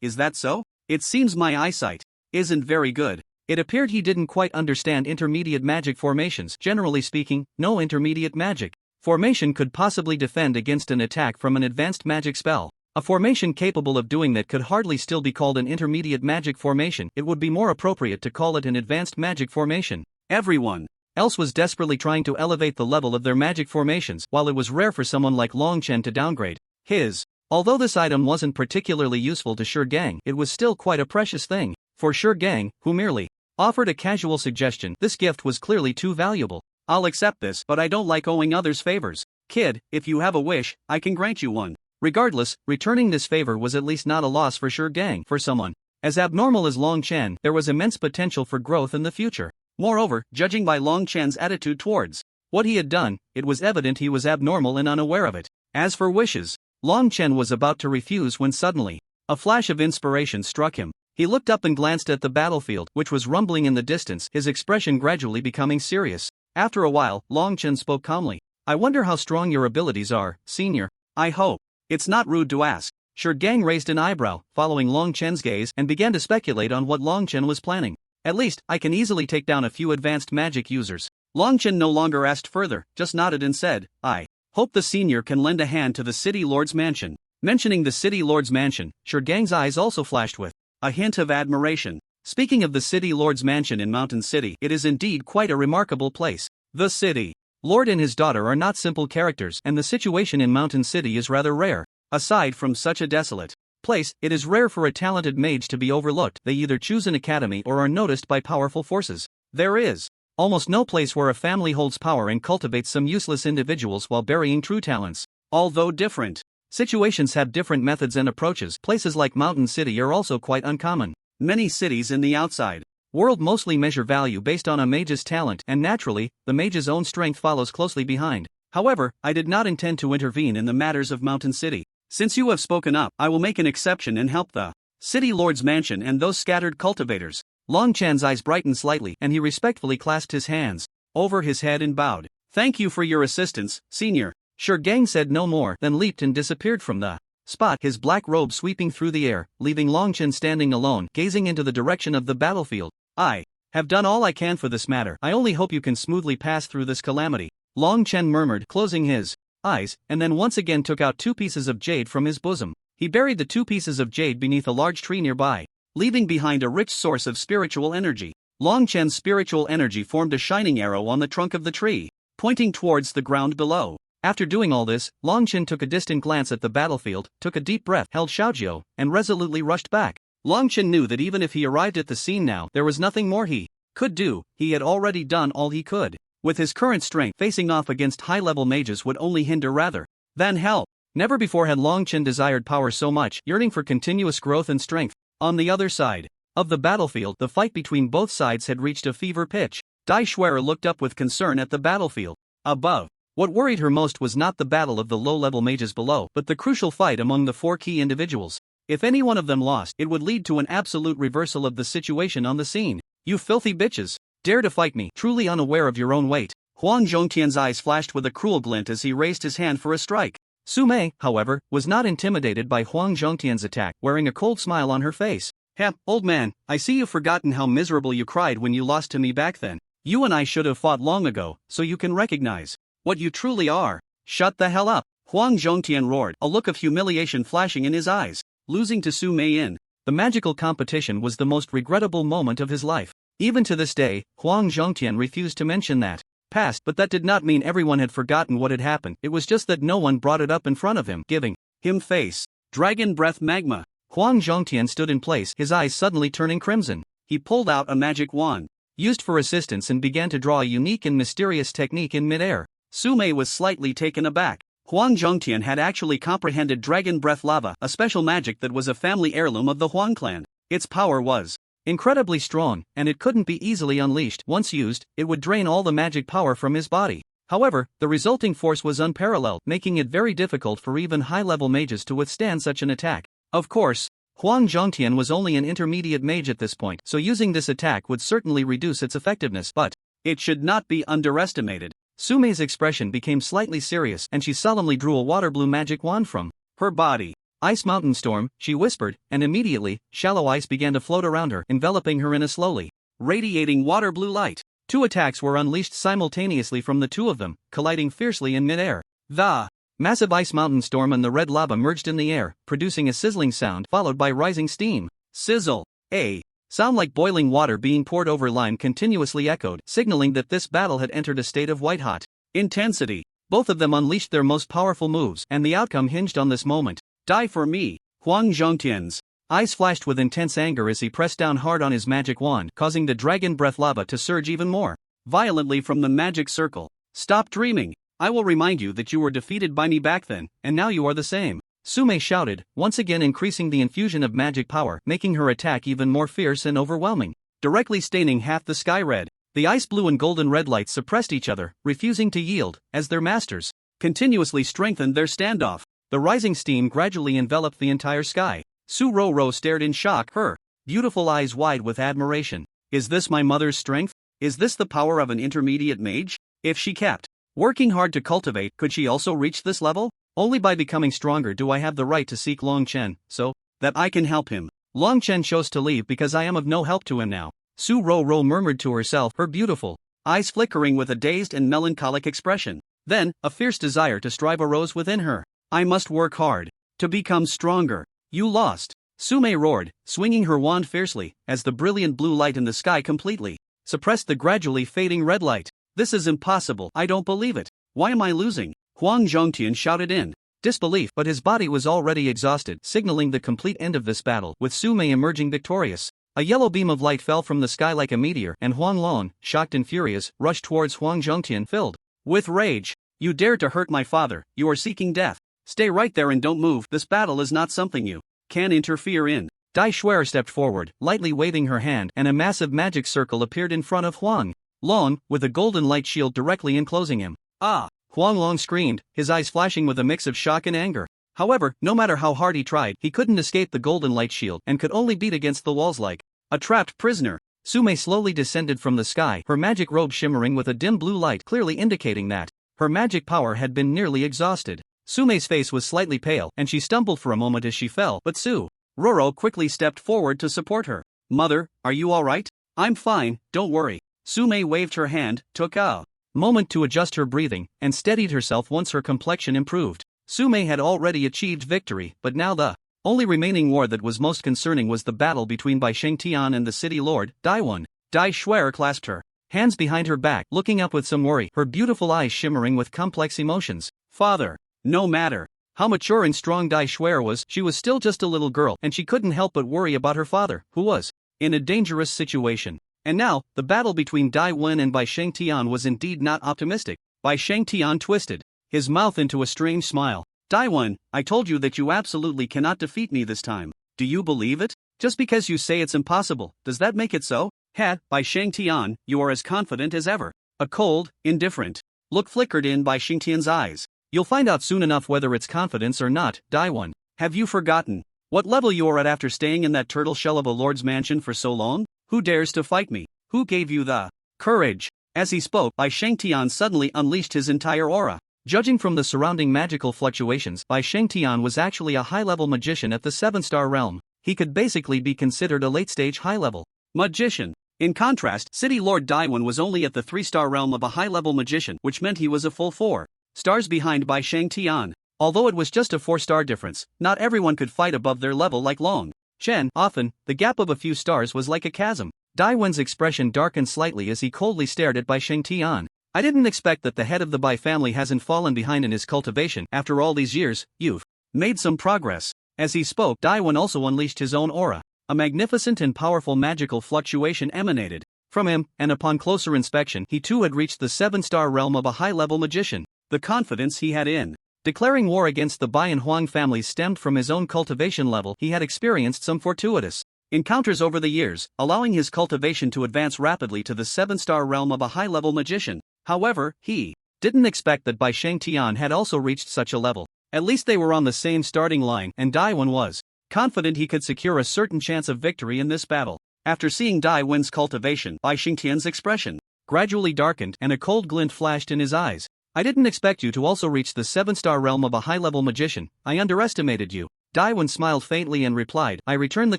Is that so? It seems my eyesight isn't very good. It appeared he didn't quite understand intermediate magic formations. Generally speaking, no intermediate magic formation could possibly defend against an attack from an advanced magic spell. A formation capable of doing that could hardly still be called an intermediate magic formation. It would be more appropriate to call it an advanced magic formation. Everyone else was desperately trying to elevate the level of their magic formations, while it was rare for someone like Long Chen to downgrade his. Although this item wasn't particularly useful to Shi Gang, it was still quite a precious thing. For Shi Gang, who merely offered a casual suggestion, this gift was clearly too valuable. I'll accept this, but I don't like owing others favors. Kid, if you have a wish, I can grant you one. Regardless, returning this favor was at least not a loss for Shi Gang. For someone as abnormal as Long Chen, there was immense potential for growth in the future. Moreover, judging by Long Chen's attitude towards what he had done, it was evident he was abnormal and unaware of it. As for wishes, Long Chen was about to refuse when suddenly a flash of inspiration struck him. He looked up and glanced at the battlefield, which was rumbling in the distance, his expression gradually becoming serious. After a while, Long Chen spoke calmly. I wonder how strong your abilities are, senior. I hope it's not rude to ask. Shi Gang raised an eyebrow, following Long Chen's gaze, and began to speculate on what Long Chen was planning. At least, I can easily take down a few advanced magic users. Long Chen no longer asked further, just nodded and said, I hope the senior can lend a hand to the City Lord's mansion. Mentioning the City Lord's mansion, Shi Gang's eyes also flashed with a hint of admiration. Speaking of the City Lord's mansion in Mountain City, it is indeed quite a remarkable place. The City Lord and his daughter are not simple characters, and the situation in Mountain City is rather rare. Aside from such a desolate place, it is rare for a talented mage to be overlooked. They either choose an academy or are noticed by powerful forces. There is almost no place where a family holds power and cultivates some useless individuals while burying true talents. Although different situations have different methods and approaches, places like Mountain City are also quite uncommon. Many cities in the outside world mostly measure value based on a mage's talent, and naturally, the mage's own strength follows closely behind. However, I did not intend to intervene in the matters of Mountain City. Since you have spoken up, I will make an exception and help the City Lord's mansion and those scattered cultivators. Long Chan's eyes brightened slightly, and he respectfully clasped his hands over his head and bowed. Thank you for your assistance, senior. Shi Gang said no more, then leaped and disappeared from the spot, his black robe sweeping through the air, leaving Long Chen standing alone, gazing into the direction of the battlefield. I have done all I can for this matter. I only hope you can smoothly pass through this calamity. Long Chen murmured, closing his eyes, and then once again took out 2 pieces of jade from his bosom. He buried the 2 pieces of jade beneath a large tree nearby, leaving behind a rich source of spiritual energy. Long Chen's spiritual energy formed a shining arrow on the trunk of the tree, pointing towards the ground below. After doing all this, Long Chen took a distant glance at the battlefield, took a deep breath, held Xiaojiu, and resolutely rushed back. Long Chen knew that even if he arrived at the scene now, there was nothing more he could do. He had already done all he could. With his current strength, facing off against high-level mages would only hinder rather than help. Never before had Long Chen desired power so much, yearning for continuous growth and strength. On the other side of the battlefield, the fight between both sides had reached a fever pitch. Dai Xuer looked up with concern at the battlefield above. What worried her most was not the battle of the low-level mages below, but the crucial fight among the 4 key individuals. If any one of them lost, it would lead to an absolute reversal of the situation on the scene. You filthy bitches! Dare to fight me, truly unaware of your own weight. Huang Zhongtian's eyes flashed with a cruel glint as he raised his hand for a strike. Su Mei, however, was not intimidated by Huang Zhongtian's attack, wearing a cold smile on her face. Heh, old man, I see you've forgotten how miserable you cried when you lost to me back then. You and I should have fought long ago, so you can recognize what you truly are. Shut the hell up! Huang Zhongtian roared, a look of humiliation flashing in his eyes. Losing to Su Mei in the magical competition was the most regrettable moment of his life. Even to this day, Huang Zhongtian refused to mention that past, but that did not mean everyone had forgotten what had happened. It was just that no one brought it up in front of him, giving him face. Dragon breath magma. Huang Zhongtian stood in place, his eyes suddenly turning crimson. He pulled out a magic wand, used for assistance, and began to draw a unique and mysterious technique in midair. Su Mei was slightly taken aback. Huang Zhongtian had actually comprehended Dragon Breath Lava, a special magic that was a family heirloom of the Huang clan. Its power was incredibly strong, and it couldn't be easily unleashed. Once used, it would drain all the magic power from his body. However, the resulting force was unparalleled, making it very difficult for even high-level mages to withstand such an attack. Of course, Huang Zhongtian was only an intermediate mage at this point, so using this attack would certainly reduce its effectiveness, but it should not be underestimated. Su Mei's expression became slightly serious, and she solemnly drew a water-blue magic wand from her body. Ice Mountain Storm, she whispered, and immediately, shallow ice began to float around her, enveloping her in a slowly radiating water blue light. Two attacks were unleashed simultaneously from the two of them, colliding fiercely in midair. The massive ice mountain storm and the red lava merged in the air, producing a sizzling sound followed by rising steam. Sizzle. A sound like boiling water being poured over lime continuously echoed, signaling that this battle had entered a state of white-hot intensity. Both of them unleashed their most powerful moves, and the outcome hinged on this moment. Die for me. Huang Zhongtian's eyes flashed with intense anger as he pressed down hard on his magic wand, causing the dragon breath lava to surge even more violently from the magic circle. Stop dreaming. I will remind you that you were defeated by me back then, and now you are the same. Sume shouted, once again increasing the infusion of magic power, making her attack even more fierce and overwhelming, directly staining half the sky red. The ice blue and golden red lights suppressed each other, refusing to yield, as their masters continuously strengthened their standoff. The rising steam gradually enveloped the entire sky. Su Roro stared in shock, her beautiful eyes wide with admiration. Is this my mother's strength? Is this the power of an intermediate mage? If she kept working hard to cultivate, could she also reach this level? Only by becoming stronger do I have the right to seek Long Chen, so that I can help him. Long Chen chose to leave because I am of no help to him now. Su Roro murmured to herself, her beautiful eyes flickering with a dazed and melancholic expression. Then, a fierce desire to strive arose within her. I must work hard to become stronger. You lost. Sume roared, swinging her wand fiercely, as the brilliant blue light in the sky completely suppressed the gradually fading red light. This is impossible. I don't believe it. Why am I losing? Huang Zhongtian shouted in disbelief, but his body was already exhausted, signaling the complete end of this battle, with Sume emerging victorious. A yellow beam of light fell from the sky like a meteor, and Huang Lon, shocked and furious, rushed towards Huang Zhongtian, filled with rage. You dared to hurt my father. You are seeking death. Stay right there and don't move. This battle is not something you can interfere in. Dai Shuer stepped forward, lightly waving her hand, and a massive magic circle appeared in front of Huang Long, with a golden light shield directly enclosing him. Ah! Huang Long screamed, his eyes flashing with a mix of shock and anger. However, no matter how hard he tried, he couldn't escape the golden light shield and could only beat against the walls like a trapped prisoner. Sume slowly descended from the sky, her magic robe shimmering with a dim blue light, clearly indicating that her magic power had been nearly exhausted. Sume's face was slightly pale, and she stumbled for a moment as she fell, but Su Roro quickly stepped forward to support her. Mother, are you alright? I'm fine, don't worry. Sume waved her hand, took a moment to adjust her breathing, and steadied herself once her complexion improved. Sume had already achieved victory, but now the only remaining war that was most concerning was the battle between Bai Shengtian and the city lord, Daiwan. Dai Shuer clasped her hands behind her back, looking up with some worry, her beautiful eyes shimmering with complex emotions. Father. No matter how mature and strong Dai Shuer was, she was still just a little girl, and she couldn't help but worry about her father, who was in a dangerous situation. And now, the battle between Dai Wen and Bai Shengtian was indeed not optimistic. Bai Shengtian twisted his mouth into a strange smile. Dai Wen, I told you that you absolutely cannot defeat me this time. Do you believe it? Just because you say it's impossible, does that make it so? Bai Shengtian, you are as confident as ever. A cold, indifferent look flickered in Bai Shengtian's eyes. You'll find out soon enough whether it's confidence or not, Daiwan. Have you forgotten what level you are at after staying in that turtle shell of a lord's mansion for so long? Who dares to fight me? Who gave you the courage? As he spoke, Bai Shengtian suddenly unleashed his entire aura. Judging from the surrounding magical fluctuations, Bai Shengtian was actually a high-level magician at the 7-star realm. He could basically be considered a late-stage high-level magician. In contrast, City Lord Daiwan was only at the 3-star realm of a high-level magician, which meant he was a full 4 stars behind Bai Shengtian. Although it was just a 4-star difference, not everyone could fight above their level like Long Chen. Often, the gap of a few stars was like a chasm. Daiwan's expression darkened slightly as he coldly stared at Bai Shengtian. I didn't expect that the head of the Bai family hasn't fallen behind in his cultivation. After all these years, you've made some progress. As he spoke, Daiwan also unleashed his own aura. A magnificent and powerful magical fluctuation emanated from him, and upon closer inspection, he too had reached the 7-star realm of a high-level magician. The confidence he had in declaring war against the Bai and Huang families stemmed from his own cultivation level. He had experienced some fortuitous encounters over the years, allowing his cultivation to advance rapidly to the 7-star realm of a high-level magician. However, he didn't expect that Bai Shengtian had also reached such a level. At least they were on the same starting line, and Daiwan was confident he could secure a certain chance of victory in this battle. After seeing Daiwan's cultivation, Bai Shengtian's expression gradually darkened, and a cold glint flashed in his eyes. I didn't expect you to also reach the 7-star realm of a high-level magician. I underestimated you. Daiwan smiled faintly and replied, I return the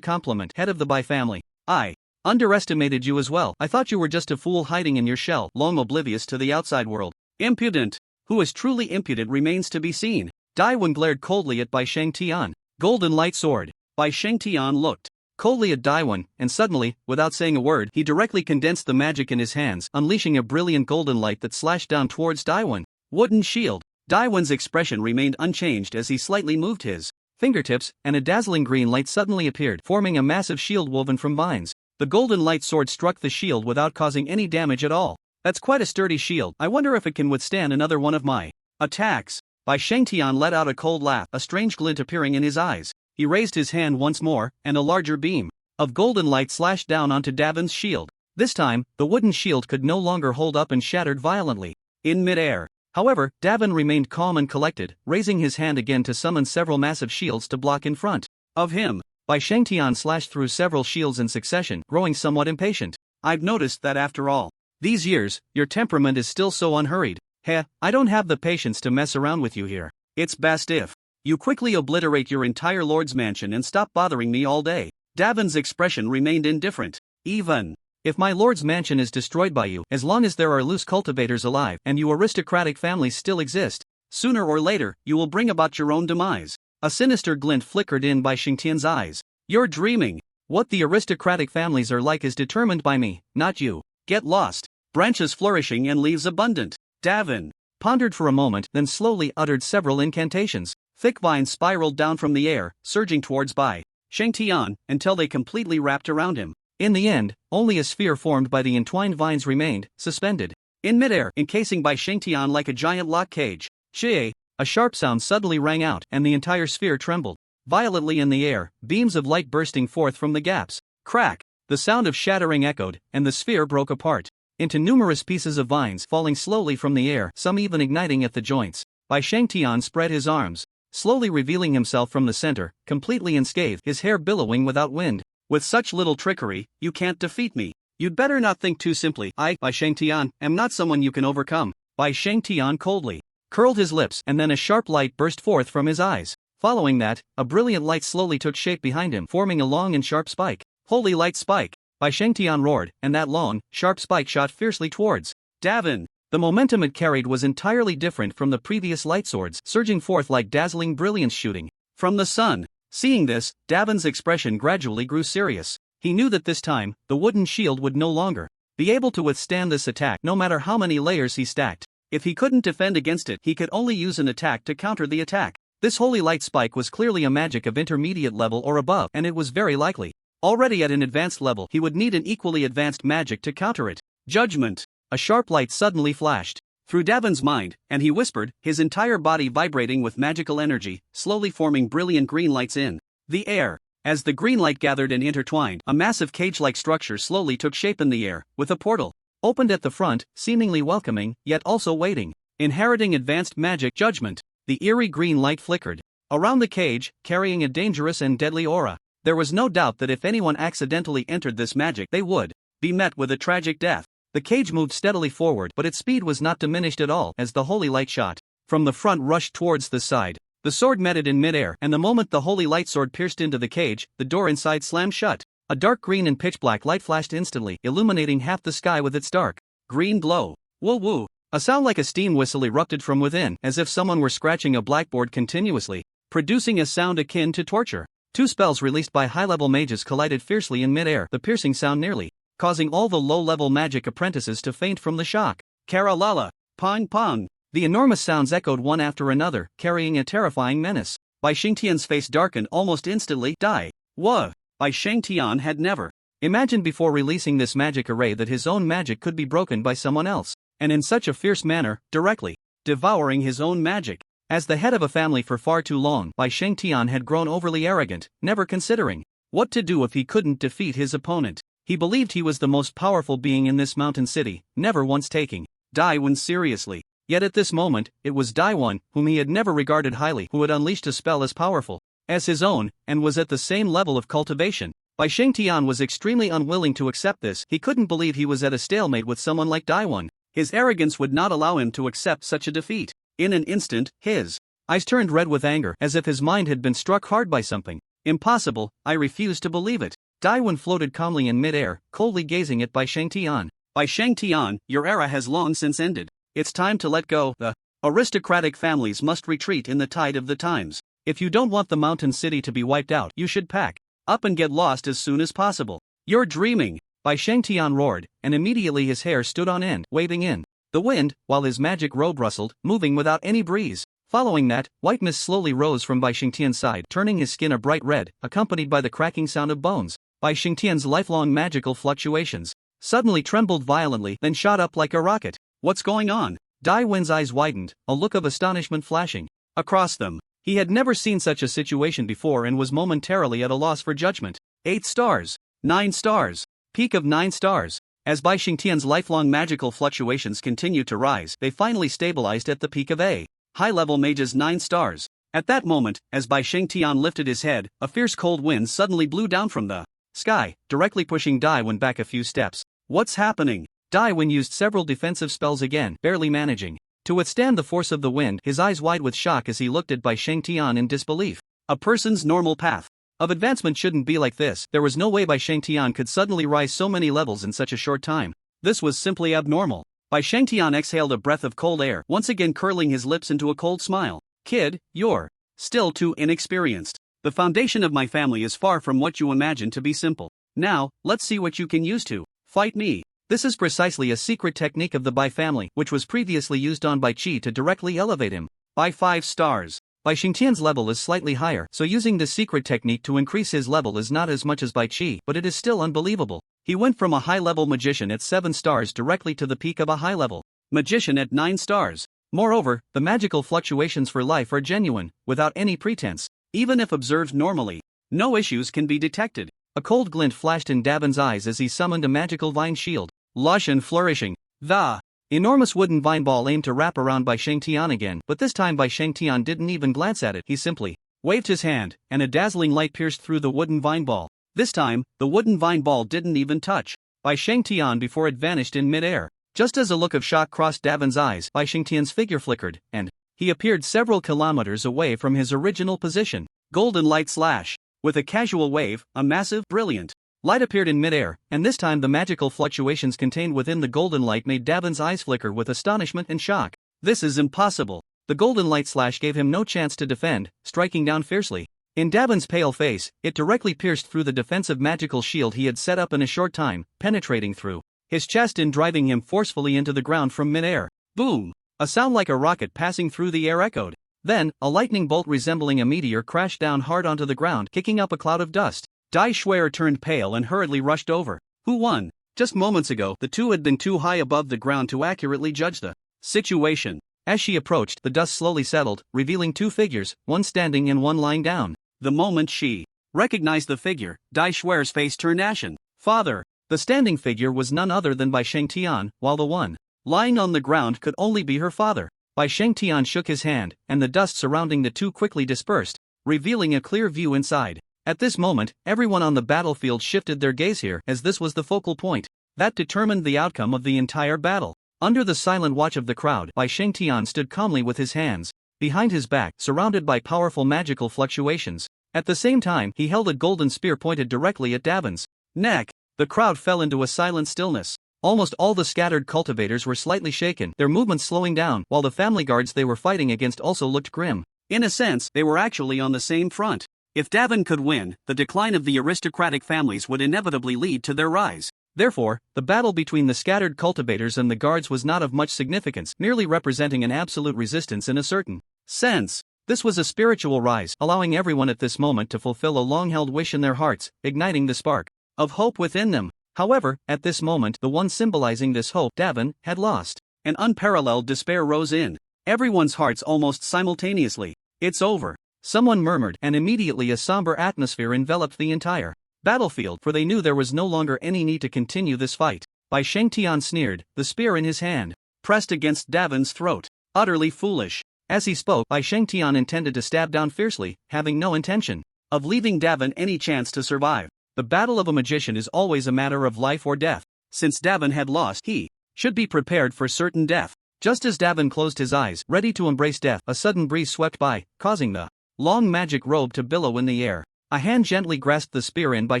compliment, head of the Bai family. I Underestimated you as well. I thought you were just a fool hiding in your shell, long oblivious to the outside world. Impudent. Who is truly impudent remains to be seen. Daiwen glared coldly at Bai Shengtian. Golden light sword. Bai Shengtian looked coldly at Daiwen, and suddenly, without saying a word, he directly condensed the magic in his hands, unleashing a brilliant golden light that slashed down towards Daiwen. Wooden shield. Daiwen's expression remained unchanged as he slightly moved his fingertips, and a dazzling green light suddenly appeared, forming a massive shield woven from vines. The golden light sword struck the shield without causing any damage at all. That's quite a sturdy shield. I wonder if it can withstand another one of my attacks. Bai Shengtian let out a cold laugh, a strange glint appearing in his eyes. He raised his hand once more, and a larger beam of golden light slashed down onto Daven's shield. This time, the wooden shield could no longer hold up and shattered violently in midair. However, Daven remained calm and collected, raising his hand again to summon several massive shields to block in front of him. Bai Shengtian slashed through several shields in succession, growing somewhat impatient. I've noticed that after all these years, your temperament is still so unhurried. Heh, I don't have the patience to mess around with you here. It's best if you quickly obliterate your entire lord's mansion and stop bothering me all day. Daven's expression remained indifferent. Even if my lord's mansion is destroyed by you, as long as there are loose cultivators alive and you aristocratic families still exist, sooner or later, you will bring about your own demise. A sinister glint flickered in Bai Shengtian's eyes. You're dreaming. What the aristocratic families are like is determined by me, not you. Get lost. Branches flourishing and leaves abundant. Daven pondered for a moment, then slowly uttered several incantations. Thick vines spiraled down from the air, surging towards Bai Shengtian, until they completely wrapped around him. In the end, only a sphere formed by the entwined vines remained, suspended in midair, encasing Bai Shengtian like a giant lock cage. Shie! A sharp sound suddenly rang out, and the entire sphere trembled violently in the air, beams of light bursting forth from the gaps. Crack! The sound of shattering echoed, and the sphere broke apart into numerous pieces of vines falling slowly from the air, some even igniting at the joints. Bai Shengtian spread his arms, slowly revealing himself from the center, completely unscathed, his hair billowing without wind. With such little trickery, you can't defeat me. You'd better not think too simply. I, Bai Shengtian, am not someone you can overcome. Bai Shengtian coldly curled his lips, and then a sharp light burst forth from his eyes. Following that, a brilliant light slowly took shape behind him, forming a long and sharp spike. Holy light spike! Bai Shengtian roared, and that long, sharp spike shot fiercely towards Daven. The momentum it carried was entirely different from the previous light swords, surging forth like dazzling brilliance shooting from the sun. Seeing this, Daven's expression gradually grew serious. He knew that this time, the wooden shield would no longer be able to withstand this attack no matter how many layers he stacked. If he couldn't defend against it, he could only use an attack to counter the attack. This holy light spike was clearly a magic of intermediate level or above, and it was very likely already at an advanced level he would need an equally advanced magic to counter it. Judgment! A sharp light suddenly flashed through Daven's mind, and he whispered, his entire body vibrating with magical energy, slowly forming brilliant green lights in the air. As the green light gathered and intertwined, a massive cage-like structure slowly took shape in the air, with a portal opened at the front, seemingly welcoming, yet also waiting. Inheriting advanced magic judgment, the eerie green light flickered around the cage, carrying a dangerous and deadly aura. There was no doubt that if anyone accidentally entered this magic, they would be met with a tragic death. The cage moved steadily forward, but its speed was not diminished at all as the holy light shot from the front rushed towards the side. The sword met it in midair, and the moment the holy light sword pierced into the cage, the door inside slammed shut. A dark green and pitch black light flashed instantly, illuminating half the sky with its dark green glow. Woo woo! A sound like a steam whistle erupted from within, as if someone were scratching a blackboard continuously, producing a sound akin to torture. Two spells released by high-level mages collided fiercely in midair, the piercing sound nearly causing all the low-level magic apprentices to faint from the shock. Karalala! Pong pong! The enormous sounds echoed one after another, carrying a terrifying menace. Bai Shengtian's face darkened almost instantly. Die! Whoa! Bai Shengtian had never imagined before releasing this magic array that his own magic could be broken by someone else, and in such a fierce manner, directly devouring his own magic. As the head of a family for far too long, Bai Shengtian had grown overly arrogant, never considering what to do if he couldn't defeat his opponent. He believed he was the most powerful being in this mountain city, never once taking Daiwen seriously. Yet at this moment, it was Daiwen, whom he had never regarded highly, who had unleashed a spell as powerful as his own, and was at the same level of cultivation. Bai Shengtian was extremely unwilling to accept this. He couldn't believe he was at a stalemate with someone like Daiwen. His arrogance would not allow him to accept such a defeat. In an instant, his eyes turned red with anger, as if his mind had been struck hard by something. Impossible, I refuse to believe it. Daiwen floated calmly in midair, coldly gazing at Bai Shangtian. Bai Shangtian, your era has long since ended. It's time to let go. The aristocratic families must retreat in the tide of the times. If you don't want the mountain city to be wiped out, you should pack up and get lost as soon as possible. You're dreaming, Bai Shangtian roared, and immediately his hair stood on end, waving in the wind, while his magic robe rustled, moving without any breeze. Following that, white mist slowly rose from Bai Shangtian's side, turning his skin a bright red, accompanied by the cracking sound of bones. Bai Shangtian's lifelong magical fluctuations suddenly trembled violently, then shot up like a rocket. What's going on? Daiwen's eyes widened, a look of astonishment flashing across them. He had never seen such a situation before and was momentarily at a loss for judgment. 8 stars. 9 stars. Peak of 9 stars. As Bai Shangtian's lifelong magical fluctuations continued to rise, they finally stabilized at the peak of a high-level mage's 9 stars. At that moment, as Bai Shangtian lifted his head, a fierce cold wind suddenly blew down from the sky, directly pushing Daiwen back a few steps. What's happening? Daiwen used several defensive spells again, barely managing to withstand the force of the wind, his eyes wide with shock as he looked at Bai Shangtian in disbelief. A person's normal path of advancement shouldn't be like this. There was no way Bai Shangtian could suddenly rise so many levels in such a short time. This was simply abnormal. Bai Shangtian exhaled a breath of cold air, once again curling his lips into a cold smile. Kid, you're still too inexperienced. The foundation of my family is far from what you imagine to be simple. Now, let's see what you can use to fight me. This is precisely a secret technique of the Bai family, which was previously used on Bai Qi to directly elevate him by 5 stars. Bai Shangtian's level is slightly higher, so using this secret technique to increase his level is not as much as Bai Qi, but it is still unbelievable. He went from a high-level magician at 7 stars directly to the peak of a high-level magician at 9 stars. Moreover, the magical fluctuations for life are genuine, without any pretense. Even if observed normally, no issues can be detected. A cold glint flashed in Davin's eyes as he summoned a magical vine shield. Lush and flourishing, the enormous wooden vine ball aimed to wrap around Bai Shangtian again, but this time Bai Shangtian didn't even glance at it. He simply waved his hand, and a dazzling light pierced through the wooden vine ball. This time, the wooden vine ball didn't even touch Bai Shangtian before it vanished in midair. Just as a look of shock crossed Davin's eyes, Bai Shangtian's figure flickered, and he appeared several kilometers away from his original position. Golden light slash. With a casual wave, a massive, brilliant light appeared in midair, and this time the magical fluctuations contained within the golden light made Davin's eyes flicker with astonishment and shock. This is impossible. The golden light slash gave him no chance to defend, striking down fiercely. In Davin's pale face, it directly pierced through the defensive magical shield he had set up in a short time, penetrating through his chest and driving him forcefully into the ground from midair. Boom! A sound like a rocket passing through the air echoed. Then, a lightning bolt resembling a meteor crashed down hard onto the ground, kicking up a cloud of dust. Dai Shuer turned pale and hurriedly rushed over. Who won? Just moments ago, the two had been too high above the ground to accurately judge the situation. As she approached, the dust slowly settled, revealing 2 figures, one standing and one lying down. The moment she recognized the figure, Dai Shuer's face turned ashen. Father! The standing figure was none other than Bai Shangtian, while the one lying on the ground could only be her father. Bai Shangtian shook his hand, and the dust surrounding the two quickly dispersed, revealing a clear view inside. At this moment, everyone on the battlefield shifted their gaze here, as this was the focal point that determined the outcome of the entire battle. Under the silent watch of the crowd, Bai Shangtian stood calmly with his hands behind his back, surrounded by powerful magical fluctuations. At the same time, he held a golden spear pointed directly at Davin's neck. The crowd fell into a silent stillness. Almost all the scattered cultivators were slightly shaken, their movements slowing down, while the family guards they were fighting against also looked grim. In a sense, they were actually on the same front. If Davin could win, the decline of the aristocratic families would inevitably lead to their rise. Therefore, the battle between the scattered cultivators and the guards was not of much significance, merely representing an absolute resistance in a certain sense. This was a spiritual rise, allowing everyone at this moment to fulfill a long-held wish in their hearts, igniting the spark of hope within them. However, at this moment, the one symbolizing this hope, Davin, had lost. An unparalleled despair rose in everyone's hearts almost simultaneously. It's over, someone murmured, and immediately a somber atmosphere enveloped the entire battlefield, for they knew there was no longer any need to continue this fight. Bai Shangtian sneered, the spear in his hand pressed against Davin's throat. Utterly foolish. As he spoke, Bai Shangtian intended to stab down fiercely, having no intention of leaving Davin any chance to survive. The battle of a magician is always a matter of life or death. Since Davin had lost, he should be prepared for certain death. Just as Davin closed his eyes, ready to embrace death, a sudden breeze swept by, causing the long magic robe to billow in the air. A hand gently grasped the spear in Bai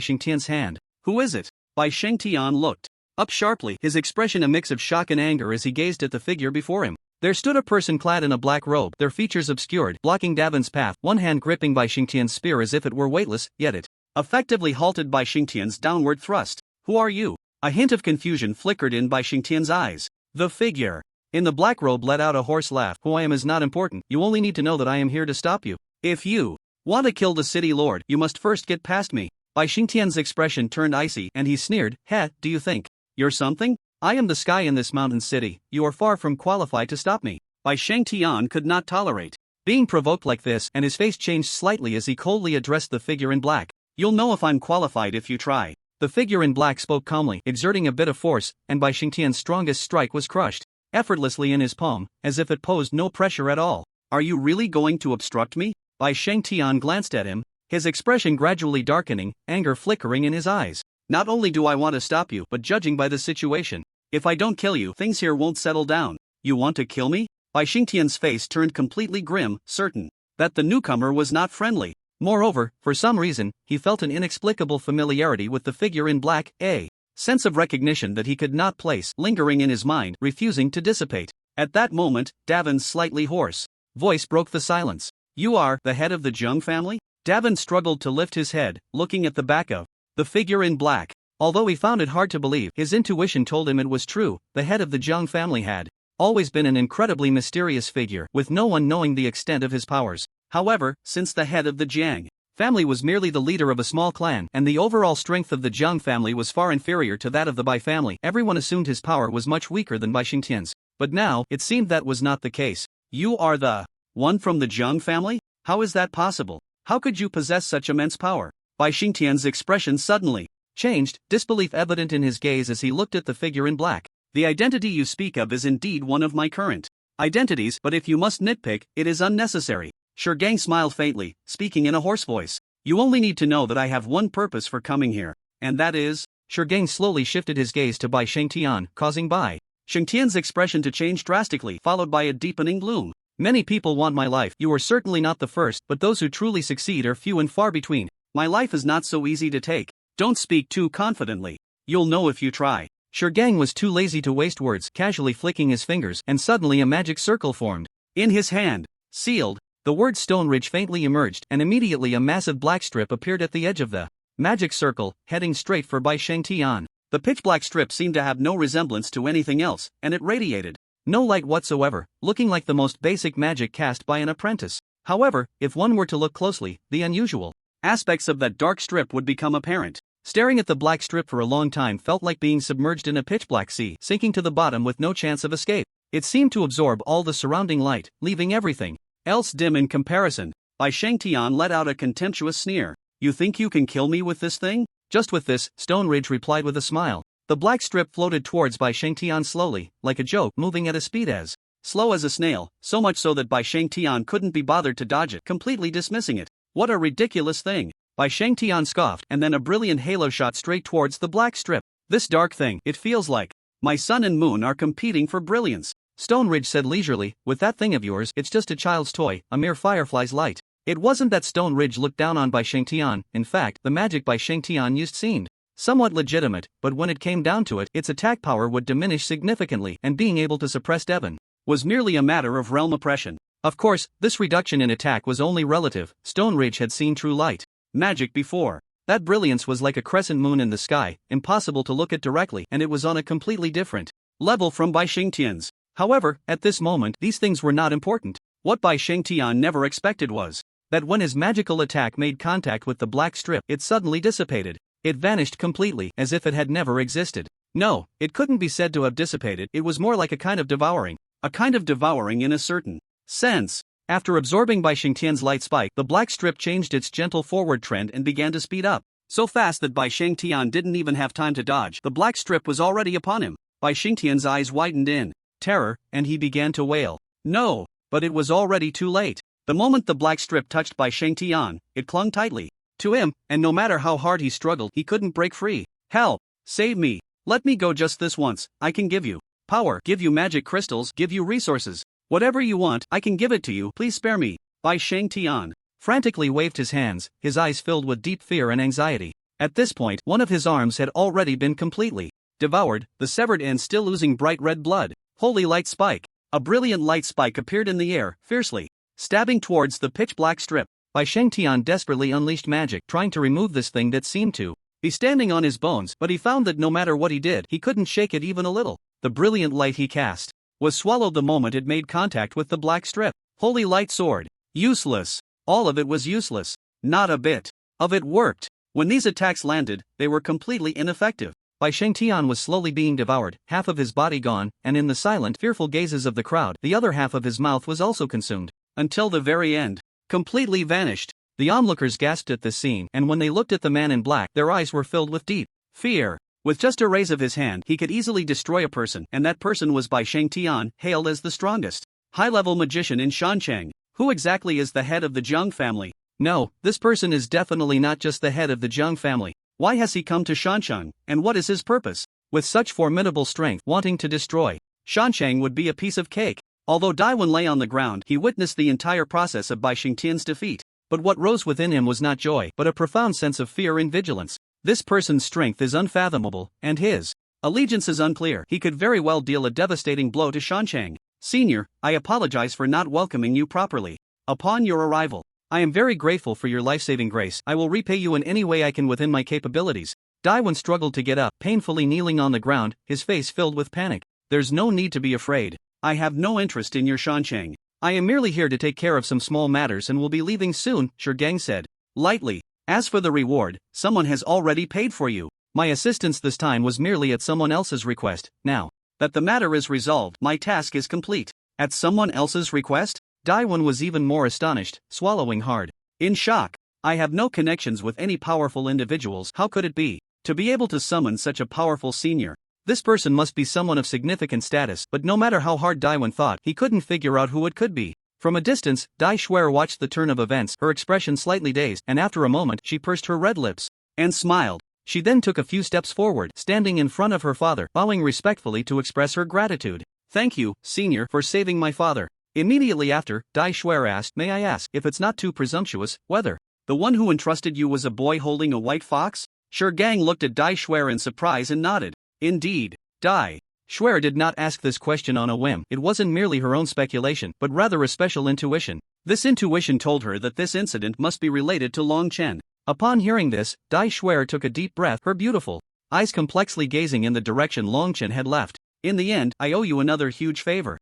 Xingtian's hand. Who is it? Bai Shengtian looked up sharply, his expression a mix of shock and anger as he gazed at the figure before him. There stood a person clad in a black robe, their features obscured, blocking Davin's path, one hand gripping Bai Xingtian's spear as if it were weightless, yet it effectively halted Bai Xingtian's downward thrust. Who are you? A hint of confusion flickered in Bai Xingtian's eyes. The figure in the black robe let out a hoarse laugh. Who I am is not important, you only need to know that I am here to stop you. If you want to kill the city lord, you must first get past me. Bai Xingtian's expression turned icy and he sneered, Heh, do you think you're something? I am the sky in this mountain city, you are far from qualified to stop me. Bai Shengtian could not tolerate being provoked like this, and his face changed slightly as he coldly addressed the figure in black. You'll know if I'm qualified if you try. The figure in black spoke calmly, exerting a bit of force, and Bai Xingtian's strongest strike was crushed effortlessly in his palm, as if it posed no pressure at all. Are you really going to obstruct me? Bai Xingtian glanced at him, his expression gradually darkening, anger flickering in his eyes. Not only do I want to stop you, but judging by the situation, if I don't kill you, things here won't settle down. You want to kill me? Bai Xingtian's face turned completely grim, certain that the newcomer was not friendly. Moreover, for some reason, he felt an inexplicable familiarity with the figure in black, a sense of recognition that he could not place, lingering in his mind, refusing to dissipate. At that moment, Davin's slightly hoarse voice broke the silence. You are the head of the Zheng family? Davin struggled to lift his head, looking at the back of the figure in black. Although he found it hard to believe, his intuition told him it was true. The head of the Zheng family had always been an incredibly mysterious figure, with no one knowing the extent of his powers. However, since the head of the Jiang family was merely the leader of a small clan, and the overall strength of the Zheng family was far inferior to that of the Bai family, everyone assumed his power was much weaker than Bai Xingtian's. But now, it seemed that was not the case. You are the one from the Zheng family? How is that possible? How could you possess such immense power? Bai Xingtian's expression suddenly changed, disbelief evident in his gaze as he looked at the figure in black. The identity you speak of is indeed one of my current identities, but if you must nitpick, it is unnecessary. Shurgang smiled faintly, speaking in a hoarse voice. You only need to know that I have one purpose for coming here, and that is… Shurgang slowly shifted his gaze to Bai Xingtian, causing Bai Xingtian's expression to change drastically, followed by a deepening gloom. Many people want my life. You are certainly not the first, but those who truly succeed are few and far between. My life is not so easy to take. Don't speak too confidently. You'll know if you try. Shurgang was too lazy to waste words, casually flicking his fingers, and suddenly a magic circle formed. In his hand, sealed, the word Stone Ridge faintly emerged, and immediately a massive black strip appeared at the edge of the magic circle, heading straight for Bai Xingtian. The pitch-black strip seemed to have no resemblance to anything else, and it radiated no light whatsoever, looking like the most basic magic cast by an apprentice. However, if one were to look closely, the unusual aspects of that dark strip would become apparent. Staring at the black strip for a long time felt like being submerged in a pitch-black sea, sinking to the bottom with no chance of escape. It seemed to absorb all the surrounding light, leaving everything else dim in comparison. Bai Xingtian let out a contemptuous sneer. You think you can kill me with this thing? Just with this, Stone Ridge replied with a smile. The black strip floated towards Bai Xingtian slowly, like a joke, moving at a speed as slow as a snail, so much so that Bai Xingtian couldn't be bothered to dodge it, completely dismissing it. What a ridiculous thing! Bai Xingtian scoffed, and then a brilliant halo shot straight towards the black strip. This dark thing, it feels like my sun and moon are competing for brilliance. Stone Ridge said leisurely, with that thing of yours, it's just a child's toy, a mere firefly's light. It wasn't that Stone Ridge looked down on Bai Xingtian. In fact, the magic Bai Xingtian used seemed somewhat legitimate, but when it came down to it, its attack power would diminish significantly, and being able to suppress Devon was merely a matter of realm oppression. Of course, this reduction in attack was only relative. Stone Ridge had seen true light magic before. That brilliance was like a crescent moon in the sky, impossible to look at directly, and it was on a completely different level from Bai Xingtian's. However, at this moment, these things were not important. What Bai Xingtian never expected was that when his magical attack made contact with the black strip, it suddenly dissipated. It vanished completely, as if it had never existed. No, it couldn't be said to have dissipated, it was more like a kind of devouring. A kind of devouring in a certain sense. After absorbing Bai Xingtian's light spike, the black strip changed its gentle forward trend and began to speed up. So fast that Bai Xingtian didn't even have time to dodge. The black strip was already upon him. Bai Xingtian's eyes widened in terror, and he began to wail. No, but it was already too late. The moment the black strip touched Bai Xingtian, it clung tightly to him, and no matter how hard he struggled, he couldn't break free. Help! Save me! Let me go just this once. I can give you power, give you magic crystals, give you resources. Whatever you want, I can give it to you. Please spare me. Bai Xingtian frantically waved his hands, his eyes filled with deep fear and anxiety. At this point, one of his arms had already been completely devoured, the severed end still oozing bright red blood. Holy light spike! A brilliant light spike appeared in the air, fiercely stabbing towards the pitch-black strip. Bai Shengtian desperately unleashed magic, trying to remove this thing that seemed to be standing on his bones, but he found that no matter what he did, he couldn't shake it even a little. The brilliant light he cast was swallowed the moment it made contact with the black strip. Holy light sword! Useless! All of it was useless. Not a bit of it worked. When these attacks landed, they were completely ineffective. Bai Shengtian was slowly being devoured, half of his body gone, and in the silent, fearful gazes of the crowd, the other half of his mouth was also consumed. Until the very end. Completely vanished. The onlookers gasped at this scene, and when they looked at the man in black, their eyes were filled with deep fear. With just a raise of his hand, he could easily destroy a person, and that person was Bai Shengtian, hailed as the strongest high-level magician in Shancheng. Who exactly is the head of the Jiang family? No, this person is definitely not just the head of the Jiang family. Why has he come to Shancheng, and what is his purpose? With such formidable strength, wanting to destroy Shancheng would be a piece of cake. Although Daiwan lay on the ground, he witnessed the entire process of Bai Shengtian's defeat. But what rose within him was not joy, but a profound sense of fear and vigilance. This person's strength is unfathomable, and his allegiance is unclear. He could very well deal a devastating blow to Shancheng. Senior, I apologize for not welcoming you properly. Upon your arrival, I am very grateful for your life-saving grace. I will repay you in any way I can within my capabilities. Daiwan struggled to get up, painfully kneeling on the ground, his face filled with panic. There's no need to be afraid. I have no interest in your Shancheng. I am merely here to take care of some small matters and will be leaving soon, Gang said lightly. As for the reward, someone has already paid for you. My assistance this time was merely at someone else's request. Now that the matter is resolved, my task is complete. At someone else's request? Daiwan was even more astonished, swallowing hard. In shock. I have no connections with any powerful individuals. How could it be? To be able to summon such a powerful senior. This person must be someone of significant status, but no matter how hard Daiwan thought, he couldn't figure out who it could be. From a distance, Dai Shuer watched the turn of events, her expression slightly dazed, and after a moment, she pursed her red lips and smiled. She then took a few steps forward, standing in front of her father, bowing respectfully to express her gratitude. Thank you, senior, for saving my father. Immediately after, Dai Shuer asked, may I ask, if it's not too presumptuous, whether the one who entrusted you was a boy holding a white fox? Gang looked at Dai Shuer in surprise and nodded. Indeed. Dai Shuer did not ask this question on a whim. It wasn't merely her own speculation, but rather a special intuition. This intuition told her that this incident must be related to Long Chen. Upon hearing this, Dai Shuer took a deep breath, her beautiful eyes complexly gazing in the direction Long Chen had left. In the end, I owe you another huge favor.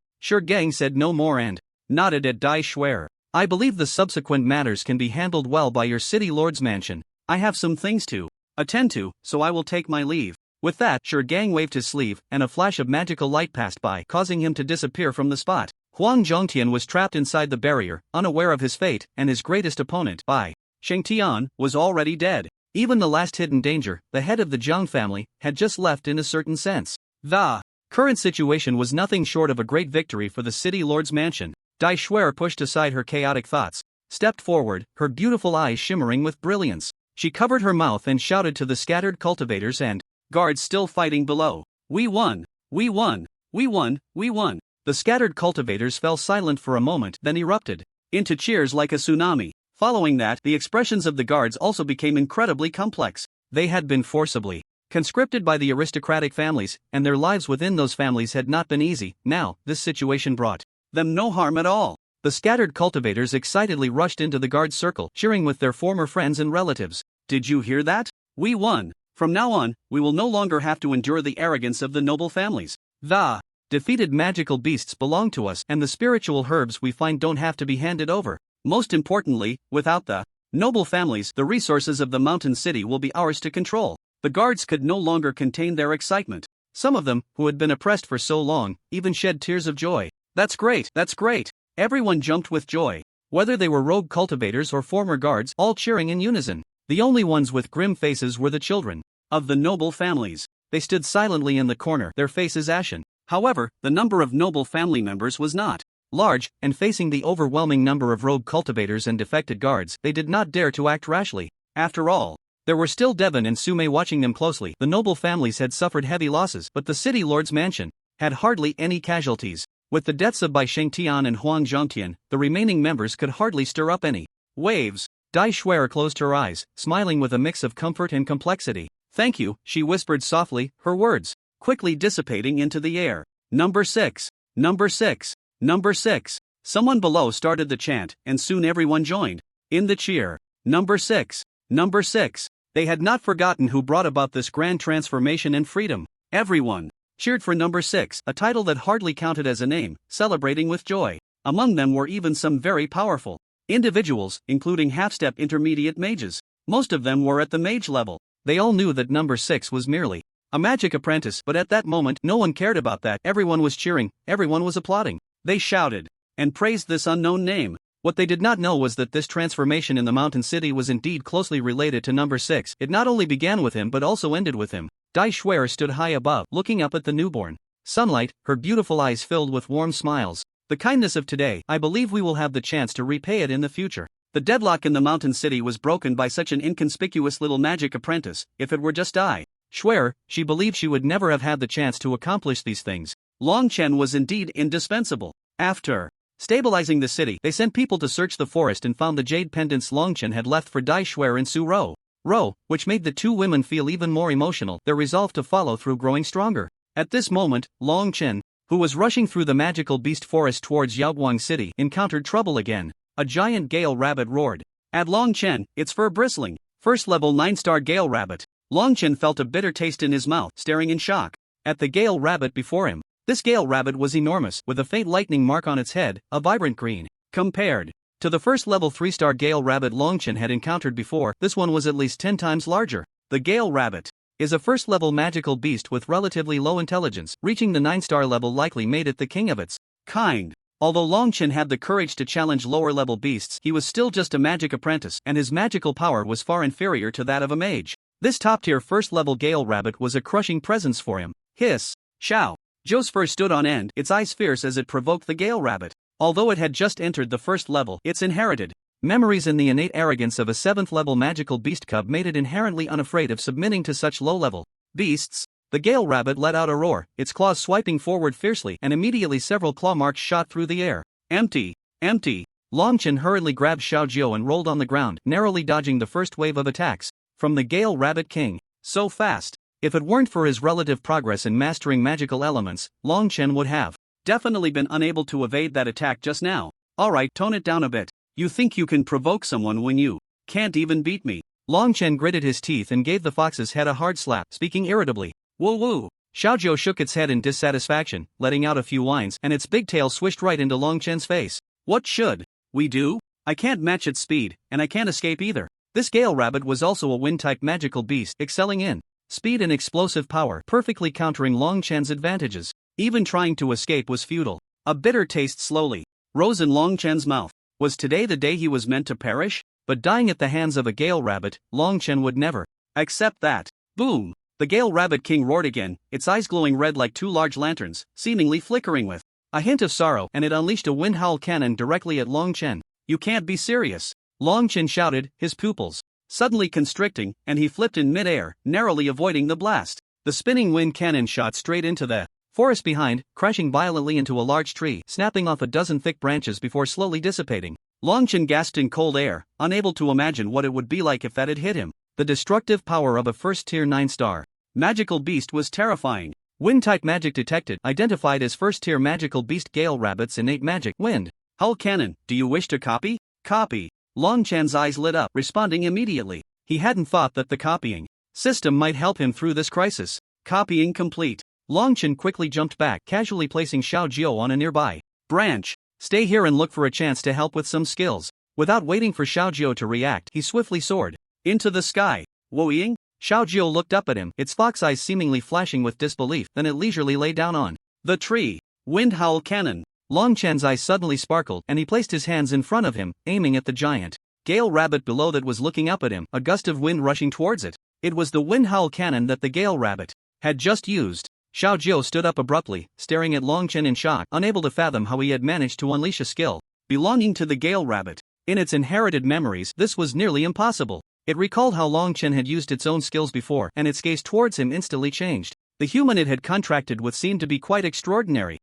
Gang said no more and nodded at Dai Shuer. I believe the subsequent matters can be handled well by your city lord's mansion. I have some things to attend to, so I will take my leave. With that, Gang waved his sleeve, and a flash of magical light passed by, causing him to disappear from the spot. Huang Zhongtian was trapped inside the barrier, unaware of his fate, and his greatest opponent, Bai Shengtian, was already dead. Even the last hidden danger, the head of the Jiang family, had just left in a certain sense. The current situation was nothing short of a great victory for the city lord's mansion. Dai Shuer pushed aside her chaotic thoughts, stepped forward, her beautiful eyes shimmering with brilliance. She covered her mouth and shouted to the scattered cultivators and guards still fighting below. We won! We won! We won! We won! The scattered cultivators fell silent for a moment, then erupted into cheers like a tsunami. Following that, the expressions of the guards also became incredibly complex. They had been forcibly conscripted by the aristocratic families, and their lives within those families had not been easy. Now, this situation brought them no harm at all. The scattered cultivators excitedly rushed into the guard circle, cheering with their former friends and relatives. Did you hear that? We won! From now on, we will no longer have to endure the arrogance of the noble families. The defeated magical beasts belong to us, and the spiritual herbs we find don't have to be handed over. Most importantly, without the noble families, the resources of the mountain city will be ours to control. The guards could no longer contain their excitement. Some of them, who had been oppressed for so long, even shed tears of joy. That's great, that's great! Everyone jumped with joy. Whether they were rogue cultivators or former guards, all cheering in unison. The only ones with grim faces were the children of the noble families. They stood silently in the corner, their faces ashen. However, the number of noble family members was not large, and facing the overwhelming number of rogue cultivators and defected guards, they did not dare to act rashly. After all, there were still Devon and Sume watching them closely. The noble families had suffered heavy losses, but the city lord's mansion had hardly any casualties. With the deaths of Bai Shengtian and Huang Zhongtian, the remaining members could hardly stir up any Waves. Dai Shuer closed her eyes, smiling with a mix of comfort and complexity. Thank you, she whispered softly, her words quickly dissipating into the air. Number 6. Number 6. Number 6. Someone below started the chant, and soon everyone joined in the cheer. Number 6. Number 6. They had not forgotten who brought about this grand transformation and freedom. Everyone cheered for number 6, a title that hardly counted as a name, celebrating with joy. Among them were even some very powerful individuals, including half-step intermediate mages. Most of them were at the mage level. They all knew that number 6 was merely a magic apprentice, but at that moment no one cared about that. Everyone was cheering, everyone was applauding. They shouted and praised this unknown name. What they did not know was that this transformation in the mountain city was indeed closely related to number 6. It not only began with him but also ended with him. Dai Shuer stood high above, looking up at the newborn sunlight, her beautiful eyes filled with warm smiles. The kindness of today, I believe we will have the chance to repay it in the future. The deadlock in the mountain city was broken by such an inconspicuous little magic apprentice. If it were just Dai Shuer, she believed she would never have had the chance to accomplish these things. Long Chen was indeed indispensable. After stabilizing the city, they sent people to search the forest and found the jade pendants Long Chen had left for Dai Shuer and Su Ro, which made the two women feel even more emotional. Their resolve to follow through growing stronger. At this moment, Long Chen, who was rushing through the magical beast forest towards Yaoguang City, encountered trouble again. A giant gale rabbit roared at Long Chen, its fur bristling. First level 9-star gale rabbit. Long Chen felt a bitter taste in his mouth, staring in shock at the gale rabbit before him. This gale rabbit was enormous, with a faint lightning mark on its head, a vibrant green. Compared to the first level 3-star gale rabbit Long Chen had encountered before, this one was at least 10 times larger. The gale rabbit is a first-level magical beast with relatively low intelligence. Reaching the 9-star level likely made it the king of its kind. Although Long Chen had the courage to challenge lower-level beasts, he was still just a magic apprentice, and his magical power was far inferior to that of a mage. This top-tier first-level gale rabbit was a crushing presence for him. Hiss! Xiao Zhou's fur stood on end, its eyes fierce as it provoked the gale rabbit. Although it had just entered the first level, its inherited memories and the innate arrogance of a 7th-level magical beast cub made it inherently unafraid of submitting to such low-level beasts. The gale rabbit let out a roar, its claws swiping forward fiercely, and immediately several claw marks shot through the air. Empty! Empty! Long Chen hurriedly grabbed Xiao Jiu and rolled on the ground, narrowly dodging the first wave of attacks from the gale rabbit king. So fast! If it weren't for his relative progress in mastering magical elements, Long Chen would have definitely been unable to evade that attack just now. Alright, tone it down a bit. You think you can provoke someone when you can't even beat me? Long Chen gritted his teeth and gave the fox's head a hard slap, speaking irritably. Woo woo! Xiaojiu shook its head in dissatisfaction, letting out a few whines, and its big tail swished right into Long Chen's face. What should we do? I can't match its speed, and I can't escape either. This gale rabbit was also a wind-type magical beast, excelling in speed and explosive power, perfectly countering Long Chen's advantages. Even trying to escape was futile. A bitter taste slowly rose in Long Chen's mouth. Was today the day he was meant to perish? But dying at the hands of a gale rabbit, Long Chen would never accept that. Boom! The gale rabbit king roared again, its eyes glowing red like two large lanterns, seemingly flickering with a hint of sorrow, and it unleashed a wind howl cannon directly at Long Chen. You can't be serious! Long Chen shouted, his pupils suddenly constricting, and he flipped in mid-air, narrowly avoiding the blast. The spinning wind cannon shot straight into the forest behind, crashing violently into a large tree, snapping off a dozen thick branches before slowly dissipating. Long Chen gasped in cold air, unable to imagine what it would be like if that had hit him. The destructive power of a first-tier 9-star magical beast was terrifying. Wind-type magic detected, identified as first-tier magical beast gale rabbit's innate magic. Wind howl cannon, do you wish to copy? Copy! Long Chen's eyes lit up, responding immediately. He hadn't thought that the copying system might help him through this crisis. Copying complete. Long Chen quickly jumped back, casually placing Xiao Jiu on a nearby branch. Stay here and look for a chance to help with some skills. Without waiting for Xiao Jiu to react, he swiftly soared into the sky. Woeying? Xiao Jiu looked up at him, its fox eyes seemingly flashing with disbelief, then it leisurely lay down on the tree. Wind howl cannon. Long Chen's eyes suddenly sparkled, and he placed his hands in front of him, aiming at the giant gale rabbit below that was looking up at him, a gust of wind rushing towards it. It was the wind howl cannon that the gale rabbit had just used. Xiao Jiu stood up abruptly, staring at Long Chen in shock, unable to fathom how he had managed to unleash a skill belonging to the gale rabbit. In its inherited memories, this was nearly impossible. It recalled how Long Chen had used its own skills before, and its gaze towards him instantly changed. The human it had contracted with seemed to be quite extraordinary.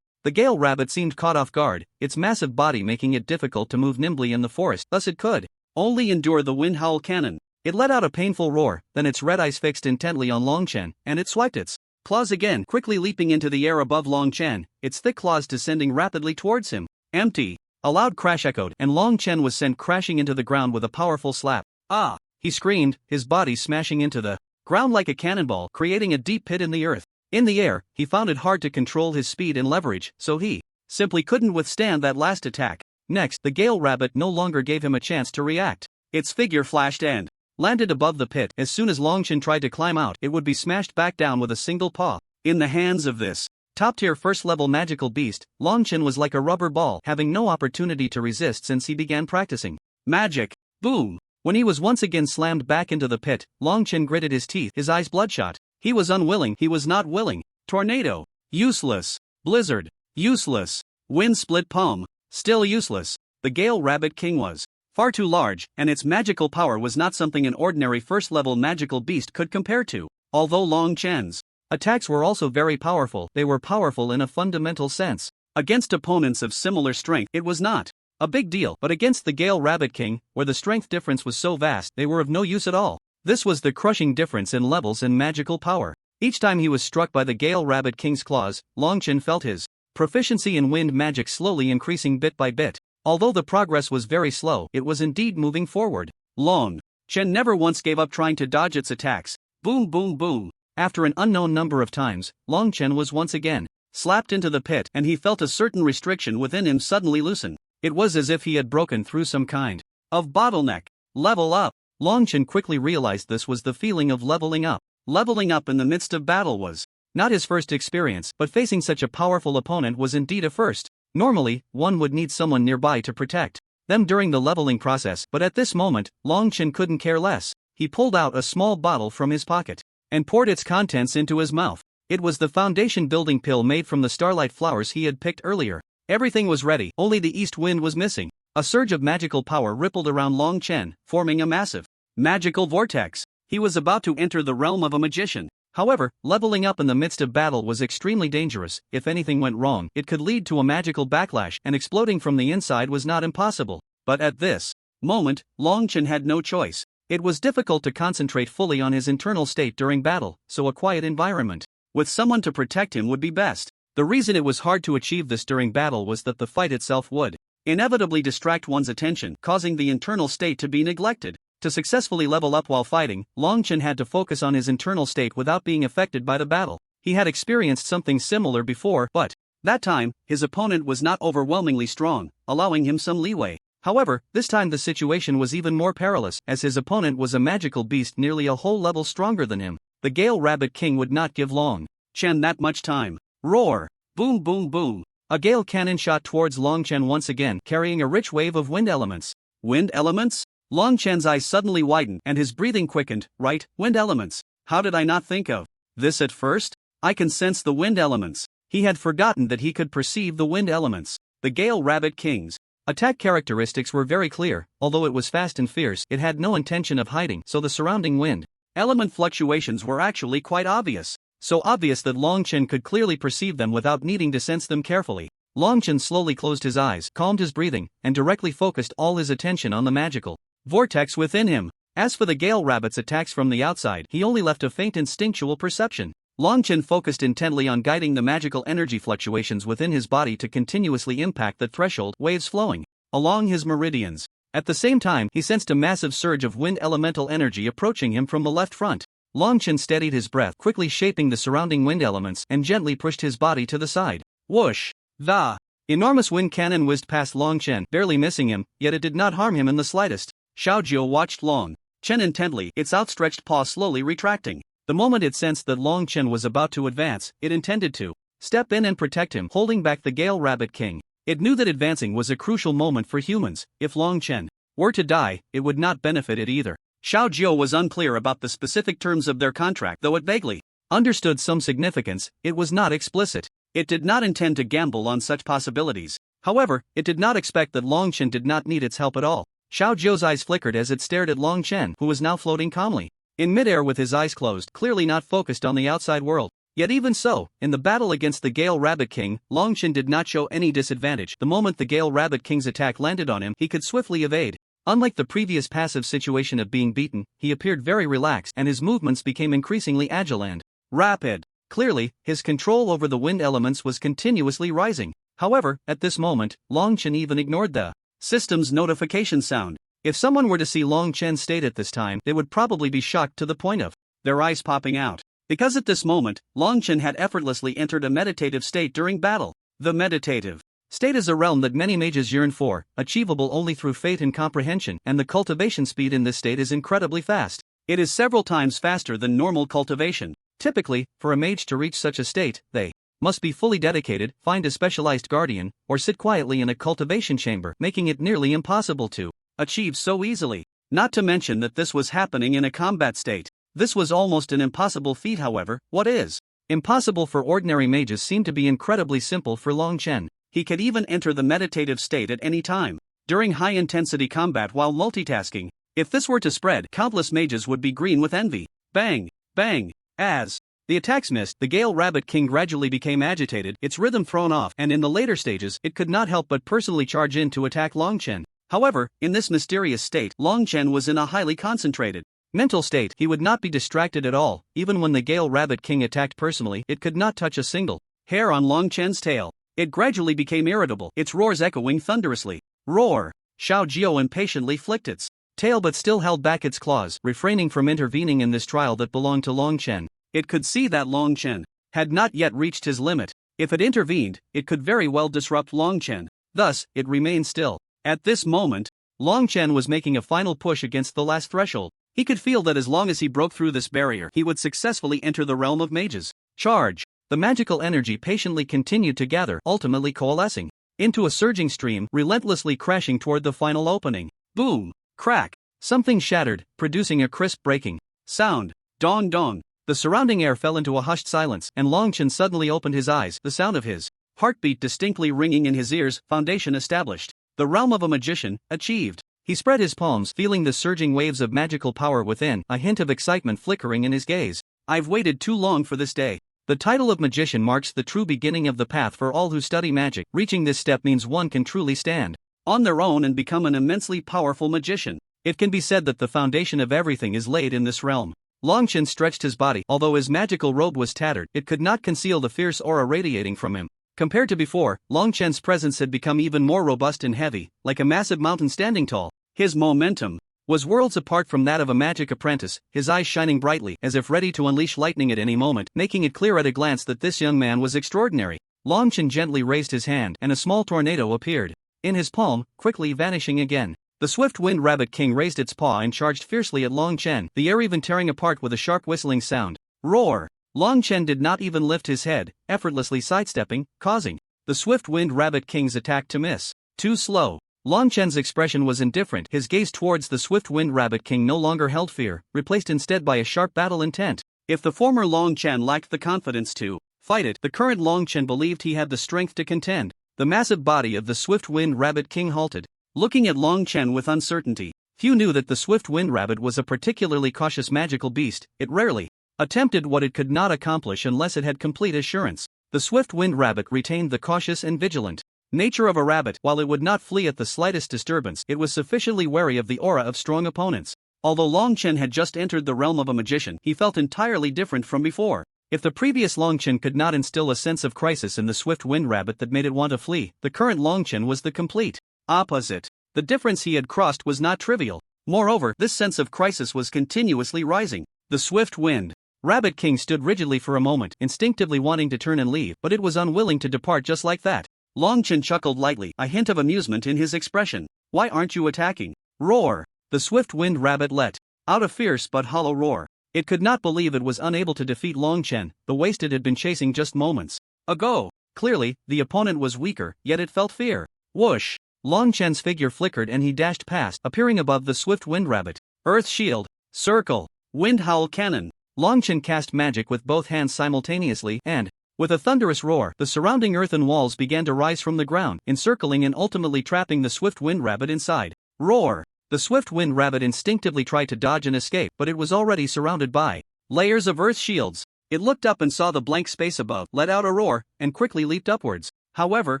The Gale rabbit seemed caught off guard, its massive body making it difficult to move nimbly in the forest, thus it could only endure the wind howl cannon. It let out a painful roar, then its red eyes fixed intently on Long Chen, and it swiped its claws again, quickly leaping into the air above Long Chen, its thick claws descending rapidly towards him. Empty! A loud crash echoed, and Long Chen was sent crashing into the ground with a powerful slap. Ah! He screamed, his body smashing into the ground like a cannonball, creating a deep pit in the earth. In the air, he found it hard to control his speed and leverage, so he simply couldn't withstand that last attack. Next, the Gale rabbit no longer gave him a chance to react. Its figure flashed and landed above the pit. As soon as Long Chen tried to climb out, it would be smashed back down with a single paw. In the hands of this top-tier first-level magical beast, Long Chen was like a rubber ball, having no opportunity to resist since he began practicing magic. Boom! When he was once again slammed back into the pit, Long Chen gritted his teeth, his eyes bloodshot. He was unwilling, he was not willing. Tornado. Useless. Blizzard. Useless. Wind split palm. Still useless. The Gale Rabbit King was far too large, and its magical power was not something an ordinary first-level magical beast could compare to. Although Long Chen's attacks were also very powerful, they were powerful in a fundamental sense. Against opponents of similar strength, it was not a big deal, but against the Gale Rabbit King, where the strength difference was so vast, they were of no use at all. This was the crushing difference in levels and magical power. Each time he was struck by the Gale Rabbit King's claws, Long Chen felt his proficiency in wind magic slowly increasing bit by bit. Although the progress was very slow, it was indeed moving forward. Long Chen never once gave up trying to dodge its attacks. Boom boom boom. After an unknown number of times, Long Chen was once again slapped into the pit, and he felt a certain restriction within him suddenly loosen. It was as if he had broken through some kind of bottleneck. Level up. Long Chen quickly realized this was the feeling of leveling up. Leveling up in the midst of battle was not his first experience, but facing such a powerful opponent was indeed a first. Normally, one would need someone nearby to protect them during the leveling process, but at this moment, Long Chen couldn't care less. He pulled out a small bottle from his pocket and poured its contents into his mouth. It was the foundation building pill made from the starlight flowers he had picked earlier. Everything was ready, only the east wind was missing. A surge of magical power rippled around Long Chen, forming a massive magical vortex. He was about to enter the realm of a magician. However, leveling up in the midst of battle was extremely dangerous. If anything went wrong, it could lead to a magical backlash, and exploding from the inside was not impossible. But at this moment, Long Chen had no choice. It was difficult to concentrate fully on his internal state during battle, so a quiet environment with someone to protect him would be best. The reason it was hard to achieve this during battle was that the fight itself would inevitably distract one's attention, causing the internal state to be neglected. To successfully level up while fighting, Long Chen had to focus on his internal state without being affected by the battle. He had experienced something similar before, but that time, his opponent was not overwhelmingly strong, allowing him some leeway. However, this time the situation was even more perilous, as his opponent was a magical beast nearly a whole level stronger than him. The Gale Rabbit King would not give Long Chen that much time. Roar! Boom boom boom! A gale cannon shot towards Long Chen once again, carrying a rich wave of wind elements. Wind elements? Long Chen's eyes suddenly widened, and his breathing quickened. Right, wind elements. How did I not think of this at first? I can sense the wind elements. He had forgotten that he could perceive the wind elements. The Gale Rabbit King's attack characteristics were very clear. Although it was fast and fierce, it had no intention of hiding, so the surrounding wind element fluctuations were actually quite obvious. So obvious that Long Chen could clearly perceive them without needing to sense them carefully. Long Chen slowly closed his eyes, calmed his breathing, and directly focused all his attention on the magical vortex within him. As for the Gale Rabbit's attacks from the outside, he only left a faint instinctual perception. Long Chen focused intently on guiding the magical energy fluctuations within his body to continuously impact the threshold waves flowing along his meridians. At the same time, he sensed a massive surge of wind elemental energy approaching him from the left front. Long Chen steadied his breath, quickly shaping the surrounding wind elements, and gently pushed his body to the side. Whoosh! The enormous wind cannon whizzed past Long Chen, barely missing him, yet it did not harm him in the slightest. Xiaojiu watched Long Chen intently, its outstretched paw slowly retracting. The moment it sensed that Long Chen was about to advance, it intended to step in and protect him, holding back the Gale Rabbit King. It knew that advancing was a crucial moment for humans. If Long Chen were to die, it would not benefit it either. Xiaojiu was unclear about the specific terms of their contract, though it vaguely understood some significance. It was not explicit. It did not intend to gamble on such possibilities. However, it did not expect that Long Chen did not need its help at all. Xiaojiu's eyes flickered as it stared at Long Chen, who was now floating calmly in midair with his eyes closed, clearly not focused on the outside world. Yet even so, in the battle against the Gale Rabbit King, Long Chen did not show any disadvantage. The moment the Gale Rabbit King's attack landed on him, he could swiftly evade. Unlike the previous passive situation of being beaten, he appeared very relaxed and his movements became increasingly agile and rapid. Clearly, his control over the wind elements was continuously rising. However, at this moment, Long Chen even ignored the system's notification sound. If someone were to see Long Chen's state at this time, they would probably be shocked to the point of their eyes popping out. Because at this moment, Long Chen had effortlessly entered a meditative state during battle. The meditative state is a realm that many mages yearn for, achievable only through faith and comprehension, and the cultivation speed in this state is incredibly fast. It is several times faster than normal cultivation. Typically, for a mage to reach such a state, they must be fully dedicated, find a specialized guardian, or sit quietly in a cultivation chamber, making it nearly impossible to achieve so easily. Not to mention that this was happening in a combat state. This was almost an impossible feat. However, what is impossible for ordinary mages seemed to be incredibly simple for Long Chen. He could even enter the meditative state at any time, during high-intensity combat while multitasking. If this were to spread, countless mages would be green with envy. Bang! Bang! As the attacks missed, the Gale Rabbit King gradually became agitated, its rhythm thrown off, and in the later stages, it could not help but personally charge in to attack Long Chen. However, in this mysterious state, Long Chen was in a highly concentrated mental state. He would not be distracted at all. Even when the Gale Rabbit King attacked personally, it could not touch a single hair on Long Chen's tail. It gradually became irritable, its roars echoing thunderously. Roar! Xiao Jiao impatiently flicked its tail but still held back its claws, refraining from intervening in this trial that belonged to Long Chen. It could see that Long Chen had not yet reached his limit. If it intervened, it could very well disrupt Long Chen. Thus, it remained still. At this moment, Long Chen was making a final push against the last threshold. He could feel that as long as he broke through this barrier, he would successfully enter the realm of mages. Charge! The magical energy patiently continued to gather, ultimately coalescing into a surging stream, relentlessly crashing toward the final opening. Boom! Crack! Something shattered, producing a crisp breaking sound. Dong dong! The surrounding air fell into a hushed silence, and Long Chen suddenly opened his eyes, the sound of his heartbeat distinctly ringing in his ears. Foundation established. The realm of a magician, achieved. He spread his palms, feeling the surging waves of magical power within, a hint of excitement flickering in his gaze. I've waited too long for this day. The title of magician marks the true beginning of the path for all who study magic. Reaching this step means one can truly stand on their own and become an immensely powerful magician. It can be said that the foundation of everything is laid in this realm. Long Chen stretched his body. Although his magical robe was tattered, it could not conceal the fierce aura radiating from him. Compared to before, Long Chen's presence had become even more robust and heavy, like a massive mountain standing tall. His momentum was worlds apart from that of a magic apprentice, his eyes shining brightly, as if ready to unleash lightning at any moment, making it clear at a glance that this young man was extraordinary. Long Chen gently raised his hand, and a small tornado appeared in his palm, quickly vanishing again. The swift Wind Rabbit King raised its paw and charged fiercely at Long Chen, the air even tearing apart with a sharp whistling sound. Roar! Long Chen did not even lift his head, effortlessly sidestepping, causing the swift Wind Rabbit King's attack to miss. Too slow. Long Chen's expression was indifferent, his gaze towards the swift Wind Rabbit King no longer held fear, replaced instead by a sharp battle intent. If the former Long Chen lacked the confidence to fight it, the current Long Chen believed he had the strength to contend. The massive body of the swift Wind Rabbit King halted, looking at Long Chen with uncertainty. Few knew that the swift Wind Rabbit was a particularly cautious magical beast. It rarely attempted what it could not accomplish unless it had complete assurance. The swift Wind Rabbit retained the cautious and vigilant nature of a rabbit. While it would not flee at the slightest disturbance, it was sufficiently wary of the aura of strong opponents. Although Long Chen had just entered the realm of a magician, he felt entirely different from before. If the previous Long Chen could not instill a sense of crisis in the swift Wind Rabbit that made it want to flee, the current Long Chen was the complete opposite. The difference he had crossed was not trivial. Moreover, this sense of crisis was continuously rising. The swift Wind Rabbit King stood rigidly for a moment, instinctively wanting to turn and leave, but it was unwilling to depart just like that. Long Chen chuckled lightly, a hint of amusement in his expression. Why aren't you attacking? Roar! The swift Wind Rabbit let out a fierce but hollow roar. It could not believe it was unable to defeat Long Chen, the waste it had been chasing just moments ago. Clearly, the opponent was weaker, yet it felt fear. Whoosh! Long Chen's figure flickered and he dashed past, appearing above the swift Wind Rabbit. Earth Shield. Circle. Wind Howl Cannon. Long Chen cast magic with both hands simultaneously and, with a thunderous roar, the surrounding earthen walls began to rise from the ground, encircling and ultimately trapping the swift Wind Rabbit inside. Roar! The swift Wind Rabbit instinctively tried to dodge and escape, but it was already surrounded by layers of earth shields. It looked up and saw the blank space above, let out a roar, and quickly leaped upwards. However,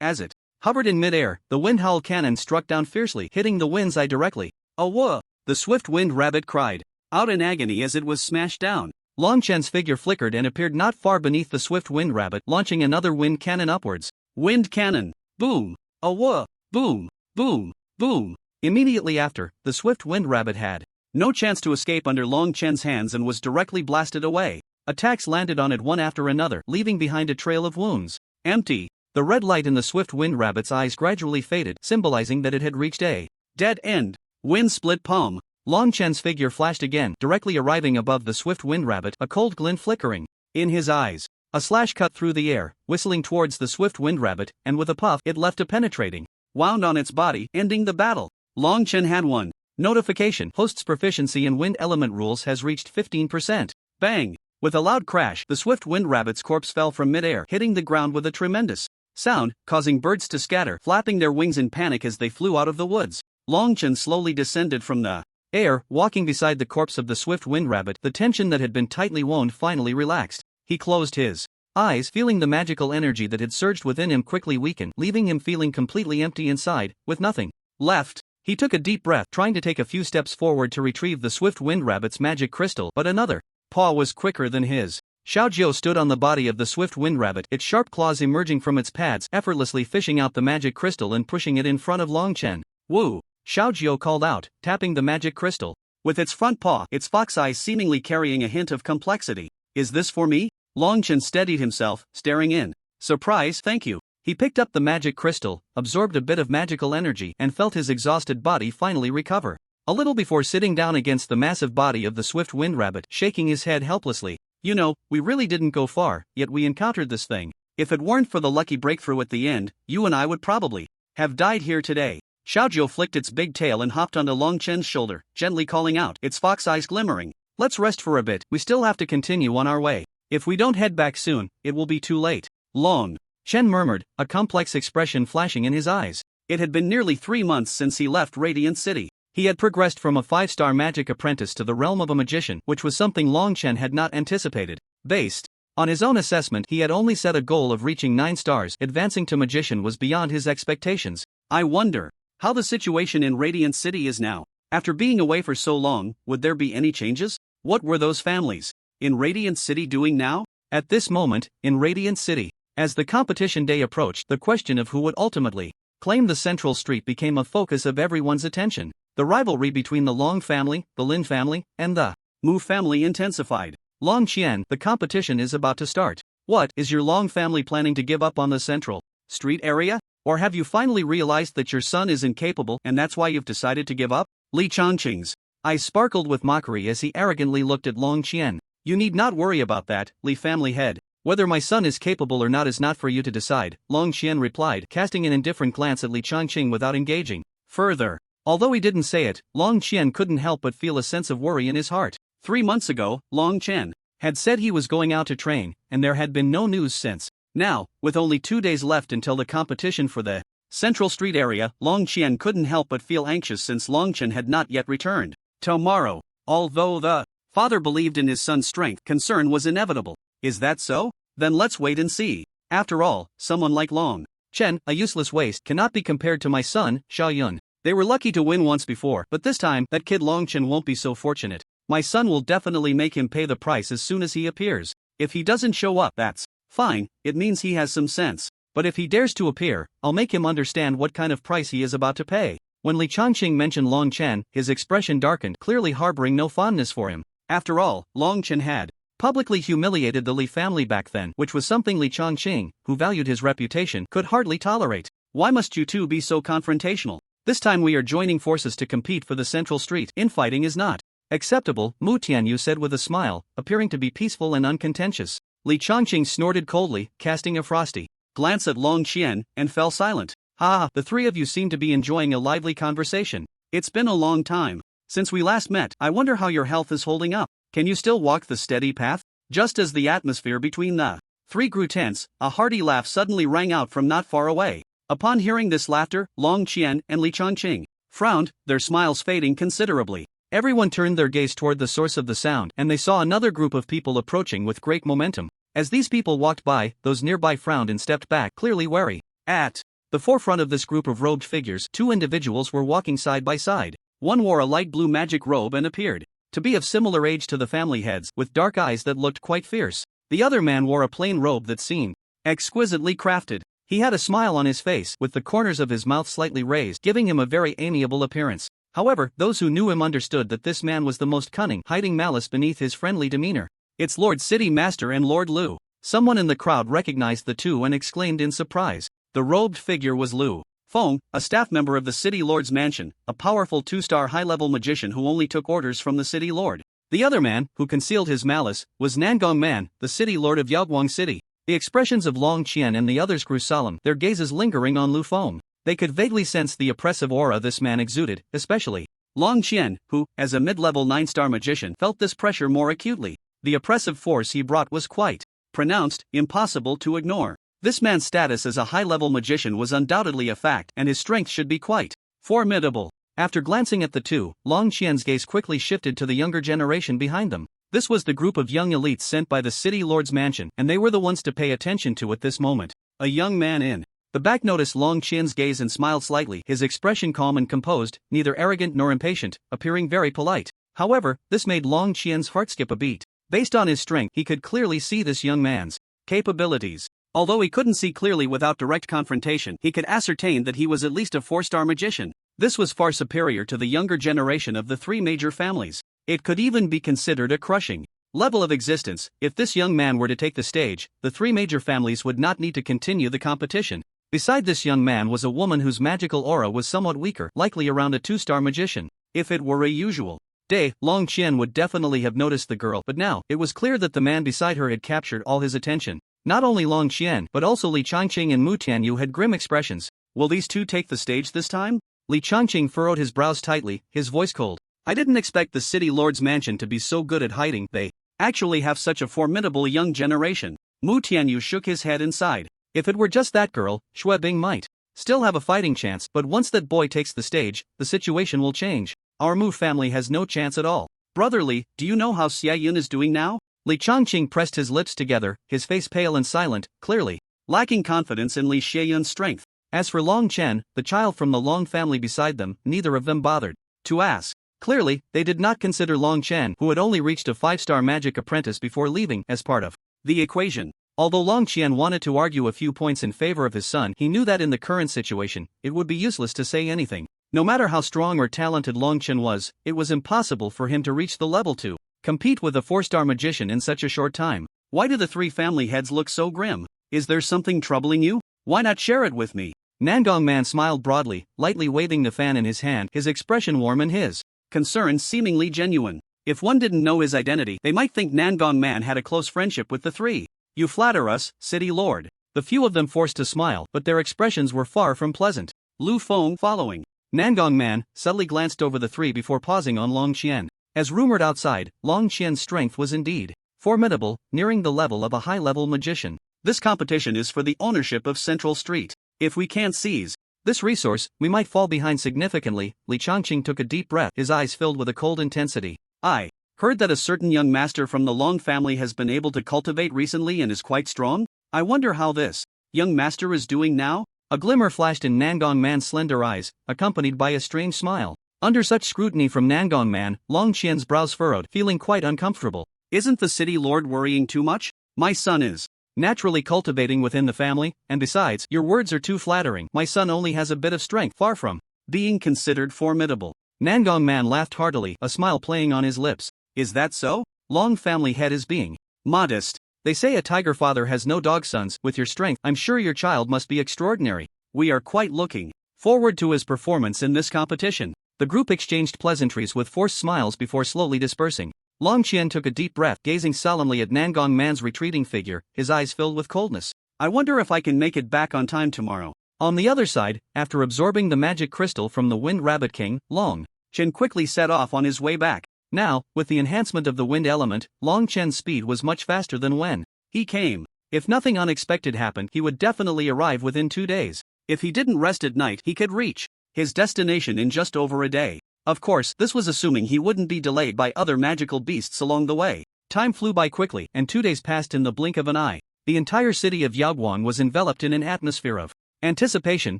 as it hovered in midair, the wind howl cannon struck down fiercely, hitting the wind's eye directly. "Oh whoa!" the swift-winged rabbit cried, out in agony as it was smashed down. Long Chen's figure flickered and appeared not far beneath the swift-winged rabbit, launching another wind cannon upwards. Wind cannon! Boom! Oh whoa! Boom! Boom! Boom! Immediately after, the swift-winged rabbit had no chance to escape under Long Chen's hands and was directly blasted away. Attacks landed on it one after another, leaving behind a trail of wounds. Empty. The red light in the swift-winged rabbit's eyes gradually faded, symbolizing that it had reached a dead end. Wind split palm. Long Chen's figure flashed again, directly arriving above the swift-winged rabbit, a cold glint flickering in his eyes. A slash cut through the air, whistling towards the swift-winged rabbit, and with a puff, it left a penetrating wound on its body, ending the battle. Long Chen had won. Notification: host's proficiency in wind element rules has reached 15%. Bang! With a loud crash, the swift-winged rabbit's corpse fell from midair, hitting the ground with a tremendous sound, causing birds to scatter, flapping their wings in panic as they flew out of the woods. Long Chen slowly descended from the air, walking beside the corpse of the swift-winged rabbit. The tension that had been tightly wound finally relaxed. He closed his eyes, feeling the magical energy that had surged within him quickly weaken, leaving him feeling completely empty inside, with nothing left. He took a deep breath, trying to take a few steps forward to retrieve the swift-winged rabbit's magic crystal, but another paw was quicker than his. Xiaojiu stood on the body of the swift-winged rabbit, its sharp claws emerging from its pads, effortlessly fishing out the magic crystal and pushing it in front of Long Chen. "Woo!" Xiaojiu called out, tapping the magic crystal with its front paw, its fox eyes seemingly carrying a hint of complexity. "Is this for me?" Long Chen steadied himself, staring in surprise. "Thank you." He picked up the magic crystal, absorbed a bit of magical energy, and felt his exhausted body finally recover. A little before sitting down against the massive body of the swift-winged rabbit, shaking his head helplessly. "You know, we really didn't go far, yet we encountered this thing. If it weren't for the lucky breakthrough at the end, you and I would probably have died here today." Xiaojiu flicked its big tail and hopped onto Long Chen's shoulder, gently calling out, its fox eyes glimmering. "Let's rest for a bit, we still have to continue on our way. If we don't head back soon, it will be too late." Long Chen murmured, a complex expression flashing in his eyes. It had been nearly 3 months since he left Radiant City. He had progressed from a 5-star magic apprentice to the realm of a magician, which was something Long Chen had not anticipated. Based on his own assessment, he had only set a goal of reaching 9 stars. Advancing to magician was beyond his expectations. "I wonder how the situation in Radiant City is now. After being away for so long, would there be any changes? What were those families in Radiant City doing now?" At this moment, in Radiant City, as the competition day approached, the question of who would ultimately claim the central street became a focus of everyone's attention. The rivalry between the Long family, the Lin family, and the Mu family intensified. "Long Qian, the competition is about to start. What, is your Long family planning to give up on the central street area? Or have you finally realized that your son is incapable and that's why you've decided to give up?" Li Changqing's eyes sparkled with mockery as he arrogantly looked at Long Qian. "You need not worry about that, Li family head. Whether my son is capable or not is not for you to decide," Long Qian replied, casting an indifferent glance at Li Changqing without engaging further. Although he didn't say it, Long Qian couldn't help but feel a sense of worry in his heart. 3 months ago, Long Chen had said he was going out to train, and there had been no news since. Now, with only 2 days left until the competition for the Central Street area, Long Qian couldn't help but feel anxious since Long Chen had not yet returned. Tomorrow, although the father believed in his son's strength, concern was inevitable. Is that so? Then let's wait and see. After all, someone like Long Chen, a useless waste, cannot be compared to my son, Xiao Yun. They were lucky to win once before, but this time, that kid Long Chen won't be so fortunate. My son will definitely make him pay the price as soon as he appears. If he doesn't show up, that's fine, it means he has some sense. But if he dares to appear, I'll make him understand what kind of price he is about to pay. When Li Changqing mentioned Long Chen, his expression darkened, clearly harboring no fondness for him. After all, Long Chen had publicly humiliated the Li family back then, which was something Li Changqing, who valued his reputation, could hardly tolerate. Why must you two be so confrontational? This time we are joining forces to compete for the Central Street. Infighting is not acceptable, Mu Tianyu said with a smile, appearing to be peaceful and uncontentious. Li Changqing snorted coldly, casting a frosty glance at Long Qian, and fell silent. "Ha, the three of you seem to be enjoying a lively conversation. It's been a long time since we last met. I wonder how your health is holding up. Can you still walk the steady path?" Just as the atmosphere between the three grew tense, a hearty laugh suddenly rang out from not far away. Upon hearing this laughter, Long Qian and Li Changqing frowned, their smiles fading considerably. Everyone turned their gaze toward the source of the sound, and they saw another group of people approaching with great momentum. As these people walked by, those nearby frowned and stepped back, clearly wary. At the forefront of this group of robed figures, two individuals were walking side by side. One wore a light blue magic robe and appeared to be of similar age to the family heads, with dark eyes that looked quite fierce. The other man wore a plain robe that seemed exquisitely crafted. He had a smile on his face, with the corners of his mouth slightly raised, giving him a very amiable appearance. However, those who knew him understood that this man was the most cunning, hiding malice beneath his friendly demeanor. It's Lord City Master and Lord Lu. Someone in the crowd recognized the two and exclaimed in surprise. The robed figure was Lu Feng, a staff member of the City Lord's mansion, a powerful two-star high-level magician who only took orders from the City Lord. The other man, who concealed his malice, was Nangong Man, the City Lord of Yaoguang City. The expressions of Long Qian and the others grew solemn, their gazes lingering on Lu Feng. They could vaguely sense the oppressive aura this man exuded, especially Long Qian, who, as a mid-level 9-star magician, felt this pressure more acutely. The oppressive force he brought was quite pronounced, impossible to ignore. This man's status as a high-level magician was undoubtedly a fact, and his strength should be quite formidable. After glancing at the two, Long Qian's gaze quickly shifted to the younger generation behind them. This was the group of young elites sent by the City Lord's mansion, and they were the ones to pay attention to at this moment. A young man in the back noticed Long Qian's gaze and smiled slightly, his expression calm and composed, neither arrogant nor impatient, appearing very polite. However, this made Long Qian's heart skip a beat. Based on his strength, he could clearly see this young man's capabilities. Although he couldn't see clearly without direct confrontation, he could ascertain that he was at least a 4-star magician. This was far superior to the younger generation of the 3 major families. It could even be considered a crushing level of existence. If this young man were to take the stage, the 3 major families would not need to continue the competition. Beside this young man was a woman whose magical aura was somewhat weaker, likely around a 2-star magician. If it were a usual day, Long Qian would definitely have noticed the girl, but now, it was clear that the man beside her had captured all his attention. Not only Long Qian, but also Li Changqing and Mu Tianyu had grim expressions. Will these two take the stage this time? Li Changqing furrowed his brows tightly, his voice cold. I didn't expect the City Lord's mansion to be so good at hiding. They actually have such a formidable young generation. Mu Tianyu shook his head and sighed. If it were just that girl, Xue Bing might still have a fighting chance, but once that boy takes the stage, the situation will change. Our Mu family has no chance at all. Brother Li, do you know how Xia Yun is doing now? Li Changqing pressed his lips together, his face pale and silent, clearly lacking confidence in Li Xieyun's strength. As for Long Chen, the child from the Long family beside them, neither of them bothered to ask. Clearly, they did not consider Long Chen, who had only reached a 5-star magic apprentice before leaving, as part of the equation. Although Long Qian wanted to argue a few points in favor of his son, he knew that in the current situation, it would be useless to say anything. No matter how strong or talented Long Chen was, it was impossible for him to reach the level to compete with a 4-star magician in such a short time. Why do the 3 family heads look so grim? Is there something troubling you? Why not share it with me? Nangong Man smiled broadly, lightly waving the fan in his hand, his expression warm and his concern seemingly genuine. If one didn't know his identity, they might think Nangong Man had a close friendship with the 3. You flatter us, City Lord. The few of them forced to smile, but their expressions were far from pleasant. Lu Feng, following Nangong Man, subtly glanced over the 3 before pausing on Long Qian. As rumored outside, Long Qian's strength was indeed formidable, nearing the level of a high-level magician. This competition is for the ownership of Central Street. If we can't seize this resource, we might fall behind significantly. Li Changqing took a deep breath, his eyes filled with a cold intensity. I heard that a certain young master from the Long family has been able to cultivate recently and is quite strong. I wonder how this young master is doing now? A glimmer flashed in Nangong Man's slender eyes, accompanied by a strange smile. Under such scrutiny from Nangong Man, Long Qian's brows furrowed, feeling quite uncomfortable. Isn't the City Lord worrying too much? My son is naturally cultivating within the family, and besides, your words are too flattering. My son only has a bit of strength, far from being considered formidable. Nangong Man laughed heartily, a smile playing on his lips. Is that so? Long family head is being modest. They say a tiger father has no dog sons. With your strength, I'm sure your child must be extraordinary. We are quite looking forward to his performance in this competition. The group exchanged pleasantries with forced smiles before slowly dispersing. Long Qian took a deep breath, gazing solemnly at Nangong Man's retreating figure, his eyes filled with coldness. I wonder if I can make it back on time tomorrow. On the other side, after absorbing the magic crystal from the Wind Rabbit King, Long Chen quickly set off on his way back. Now, with the enhancement of the wind element, Long Chen's speed was much faster than when he came. If nothing unexpected happened, he would definitely arrive within 2 days. If he didn't rest at night, he could reach his destination in just over a day. Of course, this was assuming he wouldn't be delayed by other magical beasts along the way. Time flew by quickly, and 2 days passed in the blink of an eye. The entire city of Yaoguan was enveloped in an atmosphere of anticipation,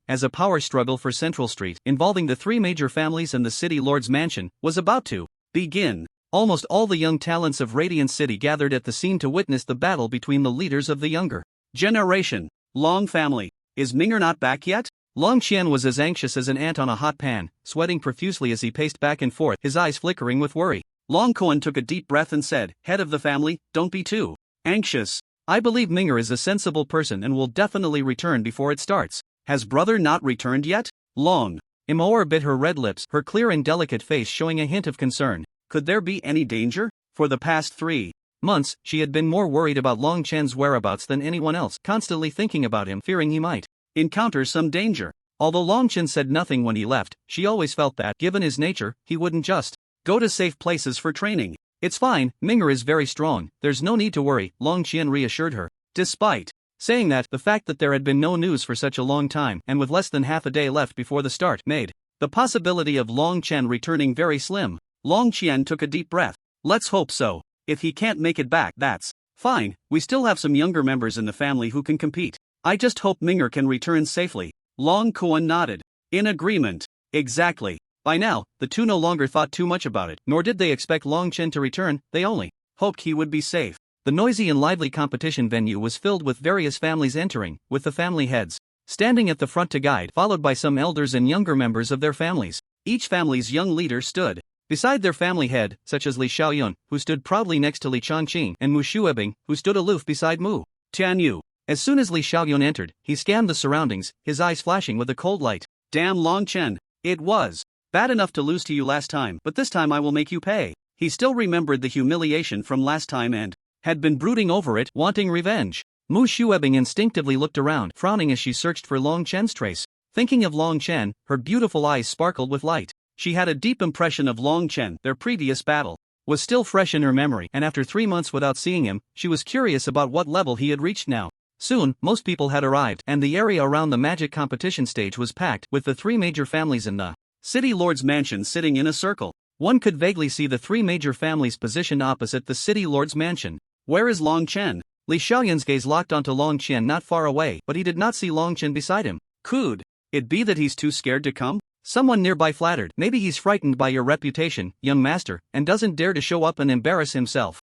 as a power struggle for Central Street, involving the 3 major families and the city lord's mansion, was about to begin. Almost all the young talents of Radiant City gathered at the scene to witness the battle between the leaders of the younger generation. Long family. Is Ming'er not back yet? Long Qian was as anxious as an ant on a hot pan, sweating profusely as he paced back and forth, his eyes flickering with worry. Long Kuan took a deep breath and said, "Head of the family, don't be too anxious. I believe Ming'er is a sensible person and will definitely return before it starts." Has brother not returned yet? Long Imoer bit her red lips, her clear and delicate face showing a hint of concern. Could there be any danger? For the past 3 months, she had been more worried about Long Chen's whereabouts than anyone else, constantly thinking about him, fearing he might encounter some danger. Although Long Chen said nothing when he left, she always felt that, given his nature, he wouldn't just go to safe places for training. It's fine, Ming'er is very strong, there's no need to worry, Long Qian reassured her. Despite saying that, the fact that there had been no news for such a long time, and with less than half a day left before the start, made the possibility of Long Chen returning very slim. Long Qian took a deep breath. Let's hope so. If he can't make it back, that's fine, we still have some younger members in the family who can compete. I just hope Ming'er can return safely. Long Kuan nodded. In agreement. Exactly. By now, the two no longer thought too much about it, nor did they expect Long Chen to return, they only hoped he would be safe. The noisy and lively competition venue was filled with various families entering, with the family heads standing at the front to guide, followed by some elders and younger members of their families. Each family's young leader stood beside their family head, such as Li Xiaoyun, who stood proudly next to Li Changqing, and Mu Shuebing, who stood aloof beside Mu Tianyu. As soon as Li Xiaoyun entered, he scanned the surroundings, his eyes flashing with a cold light. Damn Long Chen. It was bad enough to lose to you last time, but this time I will make you pay. He still remembered the humiliation from last time and had been brooding over it, wanting revenge. Mu Shuebing instinctively looked around, frowning as she searched for Long Chen's trace. Thinking of Long Chen, her beautiful eyes sparkled with light. She had a deep impression of Long Chen, their previous battle was still fresh in her memory, and after 3 months without seeing him, she was curious about what level he had reached now. Soon, most people had arrived, and the area around the magic competition stage was packed, with the 3 major families in the city lord's mansion sitting in a circle. One could vaguely see the 3 major families positioned opposite the city lord's mansion. Where is Long Chen? Li Xiaoyun's gaze locked onto Long Chen not far away, but he did not see Long Chen beside him. Could it be that he's too scared to come? Someone nearby flattered. Maybe he's frightened by your reputation, young master, and doesn't dare to show up and embarrass himself.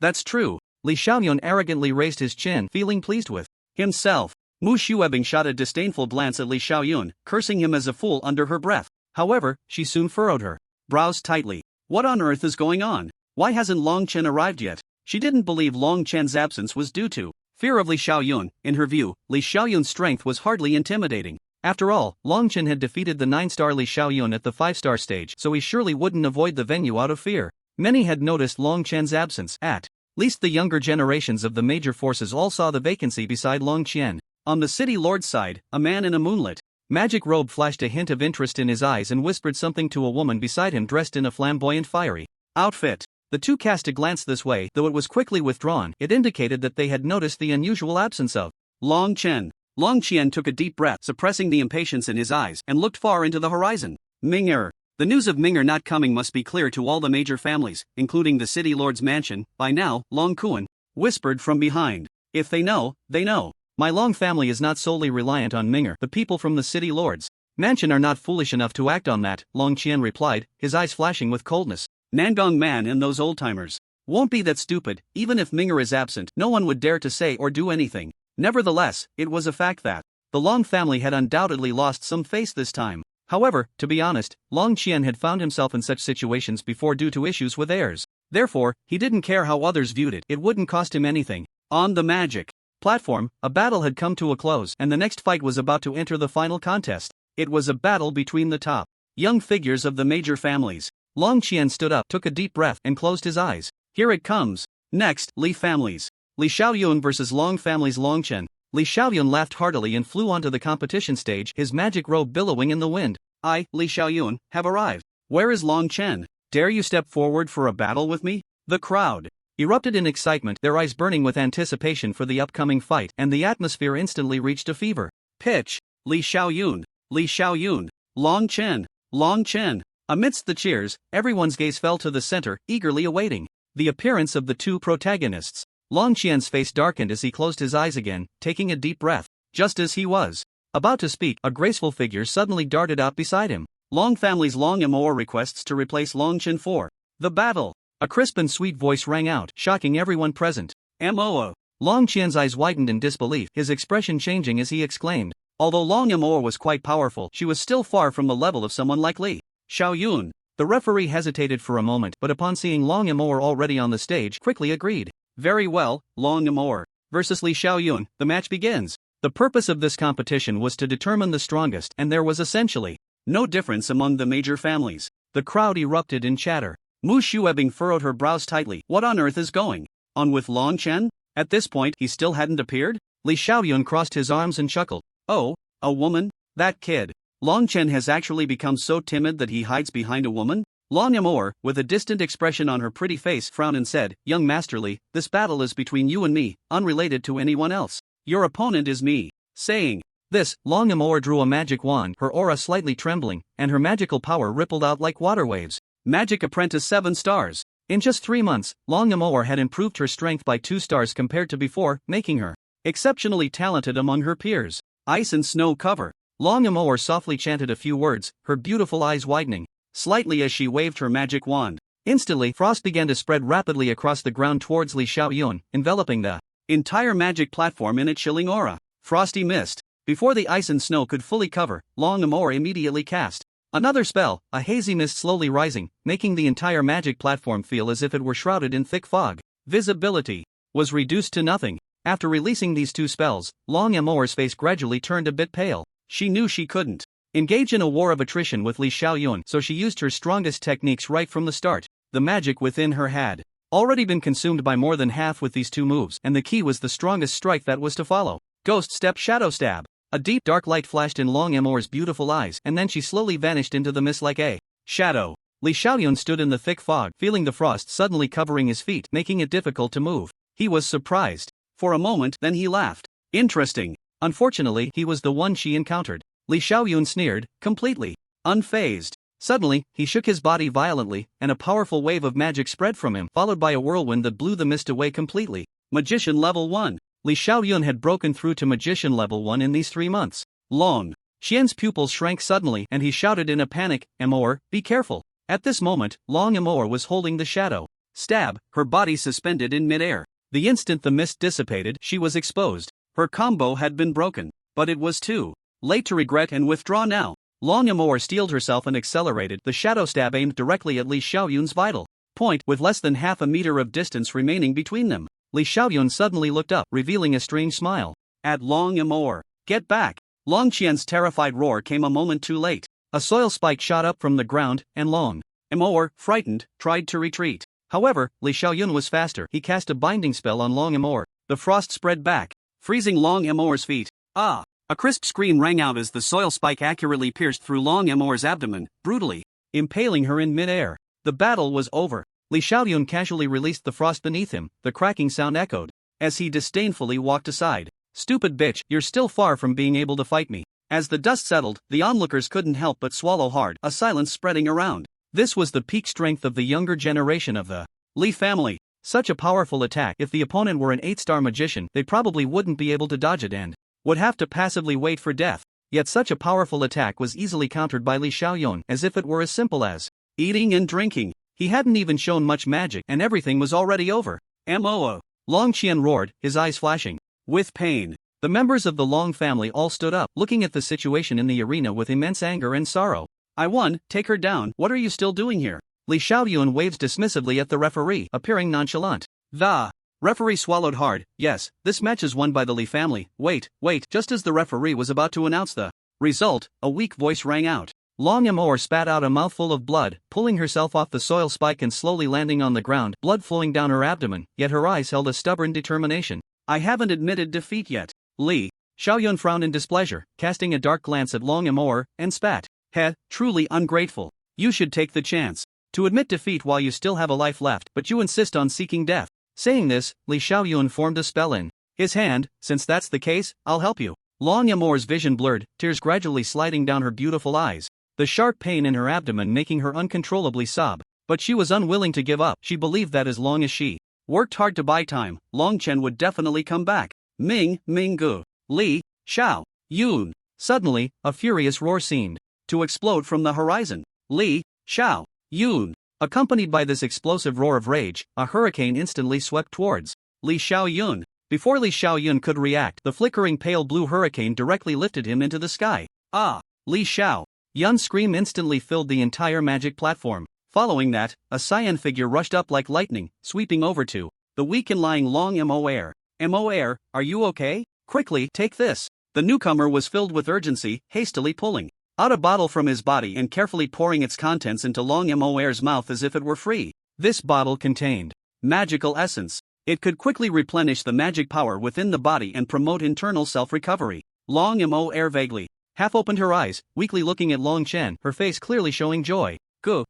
That's true. Li Xiaoyun arrogantly raised his chin, feeling pleased with himself. Mu Shuebing shot a disdainful glance at Li Xiaoyun, cursing him as a fool under her breath. However, she soon furrowed her brows tightly. What on earth is going on? Why hasn't Long Chen arrived yet? She didn't believe Long Chen's absence was due to fear of Li Xiaoyun. In her view, Li Xiaoyun's strength was hardly intimidating. After all, Long Chen had defeated the 9-star Li Xiaoyun at the 5-star stage, so he surely wouldn't avoid the venue out of fear. Many had noticed Long Chen's absence. At least the younger generations of the major forces all saw the vacancy beside Long Qian. On the city lord's side, a man in a moonlit magic robe flashed a hint of interest in his eyes and whispered something to a woman beside him dressed in a flamboyant fiery outfit. The two cast a glance this way, though it was quickly withdrawn. It indicated that they had noticed the unusual absence of Long Chen. Long Qian took a deep breath, suppressing the impatience in his eyes, and looked far into the horizon. Ming'er. The news of Ming'er not coming must be clear to all the major families, including the city lord's mansion. By now, Long Kuan whispered from behind. If they know, they know. My Long family is not solely reliant on Ming'er. The people from the city lord's mansion are not foolish enough to act on that, Long Qian replied, his eyes flashing with coldness. Nangong man and those old-timers won't be that stupid. Even if Ming'er is absent, no one would dare to say or do anything. Nevertheless, it was a fact that the Long family had undoubtedly lost some face this time. However, to be honest, Long Qian had found himself in such situations before due to issues with heirs. Therefore, he didn't care how others viewed it, it wouldn't cost him anything. On the magic platform, a battle had come to a close, and the next fight was about to enter the final contest. It was a battle between the top young figures of the major families. Long Qian stood up, took a deep breath, and closed his eyes. Here it comes. Next, Li families. Li Xiaoyun versus Long family's Long Chen. Li Xiaoyun laughed heartily and flew onto the competition stage, his magic robe billowing in the wind. I, Li Xiaoyun, have arrived. Where is Long Chen? Dare you step forward for a battle with me? The crowd erupted in excitement, their eyes burning with anticipation for the upcoming fight, and the atmosphere instantly reached a fever pitch. Li Xiaoyun, Li Xiaoyun, Long Chen, Long Chen. Amidst the cheers, everyone's gaze fell to the center, eagerly awaiting the appearance of the two protagonists. Long Qian's face darkened as he closed his eyes again, taking a deep breath. Just as he was about to speak, a graceful figure suddenly darted out beside him. Long family's Long Amour requests to replace Long Qian for the battle. A crisp and sweet voice rang out, shocking everyone present. Moo. Long Qian's eyes widened in disbelief, his expression changing as he exclaimed. Although Long Amour was quite powerful, she was still far from the level of someone like Li Xiaoyun. The referee hesitated for a moment, but upon seeing Long Amour already on the stage, quickly agreed. Very well, Long Amour versus Li Xiaoyun, the match begins. The purpose of this competition was to determine the strongest, and there was essentially no difference among the major families. The crowd erupted in chatter. Mu Shuebing furrowed her brows tightly. What on earth is going on with Long Chen? At this point, he still hadn't appeared? Li Xiaoyun crossed his arms and chuckled. Oh, a woman? That kid. Long Chen has actually become so timid that he hides behind a woman? Long Amour, with a distant expression on her pretty face, frowned and said, Young Master Li, this battle is between you and me, unrelated to anyone else. Your opponent is me. Saying this, Long Amour drew a magic wand, her aura slightly trembling, and her magical power rippled out like water waves. Magic Apprentice 7 stars. In just 3 months, Long Amour had improved her strength by 2 stars compared to before, making her exceptionally talented among her peers. Ice and snow cover. Long Amour softly chanted a few words, her beautiful eyes widening slightly as she waved her magic wand. Instantly, frost began to spread rapidly across the ground towards Li Xiaoyun, enveloping the entire magic platform in a chilling aura. Frosty mist. Before the ice and snow could fully cover, Long Amour immediately cast another spell, a hazy mist slowly rising, making the entire magic platform feel as if it were shrouded in thick fog. Visibility was reduced to nothing. After releasing these 2 spells, Long Amour's face gradually turned a bit pale. She knew she couldn't engage in a war of attrition with Li Xiaoyun, so she used her strongest techniques right from the start. The magic within her had already been consumed by more than half with these 2 moves, and the key was the strongest strike that was to follow. Ghost Step Shadow Stab. A deep dark light flashed in Long Amour's beautiful eyes, and then she slowly vanished into the mist like a shadow. Li Xiaoyun stood in the thick fog, feeling the frost suddenly covering his feet, making it difficult to move. He was surprised. For a moment, then he laughed. Interesting. Unfortunately, he was the one she encountered. Li Xiaoyun sneered, completely unfazed. Suddenly, he shook his body violently, and a powerful wave of magic spread from him, followed by a whirlwind that blew the mist away completely. Magician Level 1. Li Xiaoyun had broken through to Magician Level 1 in these 3 months. Long Qian's pupils shrank suddenly, and he shouted in a panic, Amour, be careful. At this moment, Long Amour was holding the shadow stab, her body suspended in midair. The instant the mist dissipated, she was exposed. Her combo had been broken, but it was too late to regret and withdraw now. Long Amour steeled herself and accelerated, the shadow stab aimed directly at Li Xiaoyun's vital point, with less than half a meter of distance remaining between them. Li Xiaoyun suddenly looked up, revealing a strange smile at Long Amour. Get back! Long Qian's terrified roar came a moment too late. A soil spike shot up from the ground, and Long Amour, frightened, tried to retreat. However, Li Xiaoyun was faster. He cast a binding spell on Long Amour. The frost spread back, freezing Long Amour's feet. Ah! A crisp scream rang out as the soil spike accurately pierced through Long Amour's abdomen, brutally impaling her in midair. The battle was over. Li Xiaoyun casually released the frost beneath him. The cracking sound echoed as he disdainfully walked aside. Stupid bitch, you're still far from being able to fight me. As the dust settled, the onlookers couldn't help but swallow hard, a silence spreading around. This was the peak strength of the younger generation of the Li family. Such a powerful attack, if the opponent were an 8-star magician, they probably wouldn't be able to dodge it and would have to passively wait for death. Yet such a powerful attack was easily countered by Li Xiaoyun, as if it were as simple as eating and drinking. He hadn't even shown much magic, and everything was already over. Moo! Long Qian roared, his eyes flashing with pain. The members of the Long family all stood up, looking at the situation in the arena with immense anger and sorrow. I won, take her down, what are you still doing here? Li Xiaoyun waves dismissively at the referee, appearing nonchalant. The referee swallowed hard. Yes, this match is won by the Li family. Wait. Just as the referee was about to announce the result, a weak voice rang out. Long Amour spat out a mouthful of blood, pulling herself off the soil spike and slowly landing on the ground, blood flowing down her abdomen, yet her eyes held a stubborn determination. I haven't admitted defeat yet. Li Xiaoyun frowned in displeasure, casting a dark glance at Long Amour, and spat. Heh, truly ungrateful. You should take the chance to admit defeat while you still have a life left, but you insist on seeking death. Saying this, Li Xiaoyun formed a spell in his hand. Since that's the case, I'll help you. Long Amour's vision blurred, tears gradually sliding down her beautiful eyes. the sharp pain in her abdomen making her uncontrollably sob. But she was unwilling to give up. She believed that as long as she worked hard to buy time, Long Chen would definitely come back. Ming Gu. Li Xiao Yun. Suddenly, a furious roar seemed to explode from the horizon. Li Xiao Yun. Accompanied by this explosive roar of rage, a hurricane instantly swept towards Li Xiaoyun. Before Li Xiaoyun could react, the flickering pale blue hurricane directly lifted him into the sky. Ah! Li Xiaoyun's scream instantly filled the entire magic platform. Following that, a cyan figure rushed up like lightning, sweeping over to the weak and lying Long Mo Air. Mo Air, are you okay? Quickly, take this. The newcomer was filled with urgency, hastily pulling out a bottle from his body and carefully pouring its contents into Long Mo Air's mouth as if it were free. This bottle contained magical essence. It could quickly replenish the magic power within the body and promote internal self-recovery. Long Mo Air vaguely half opened her eyes, weakly looking at Long Chen, her face clearly showing joy. Gu,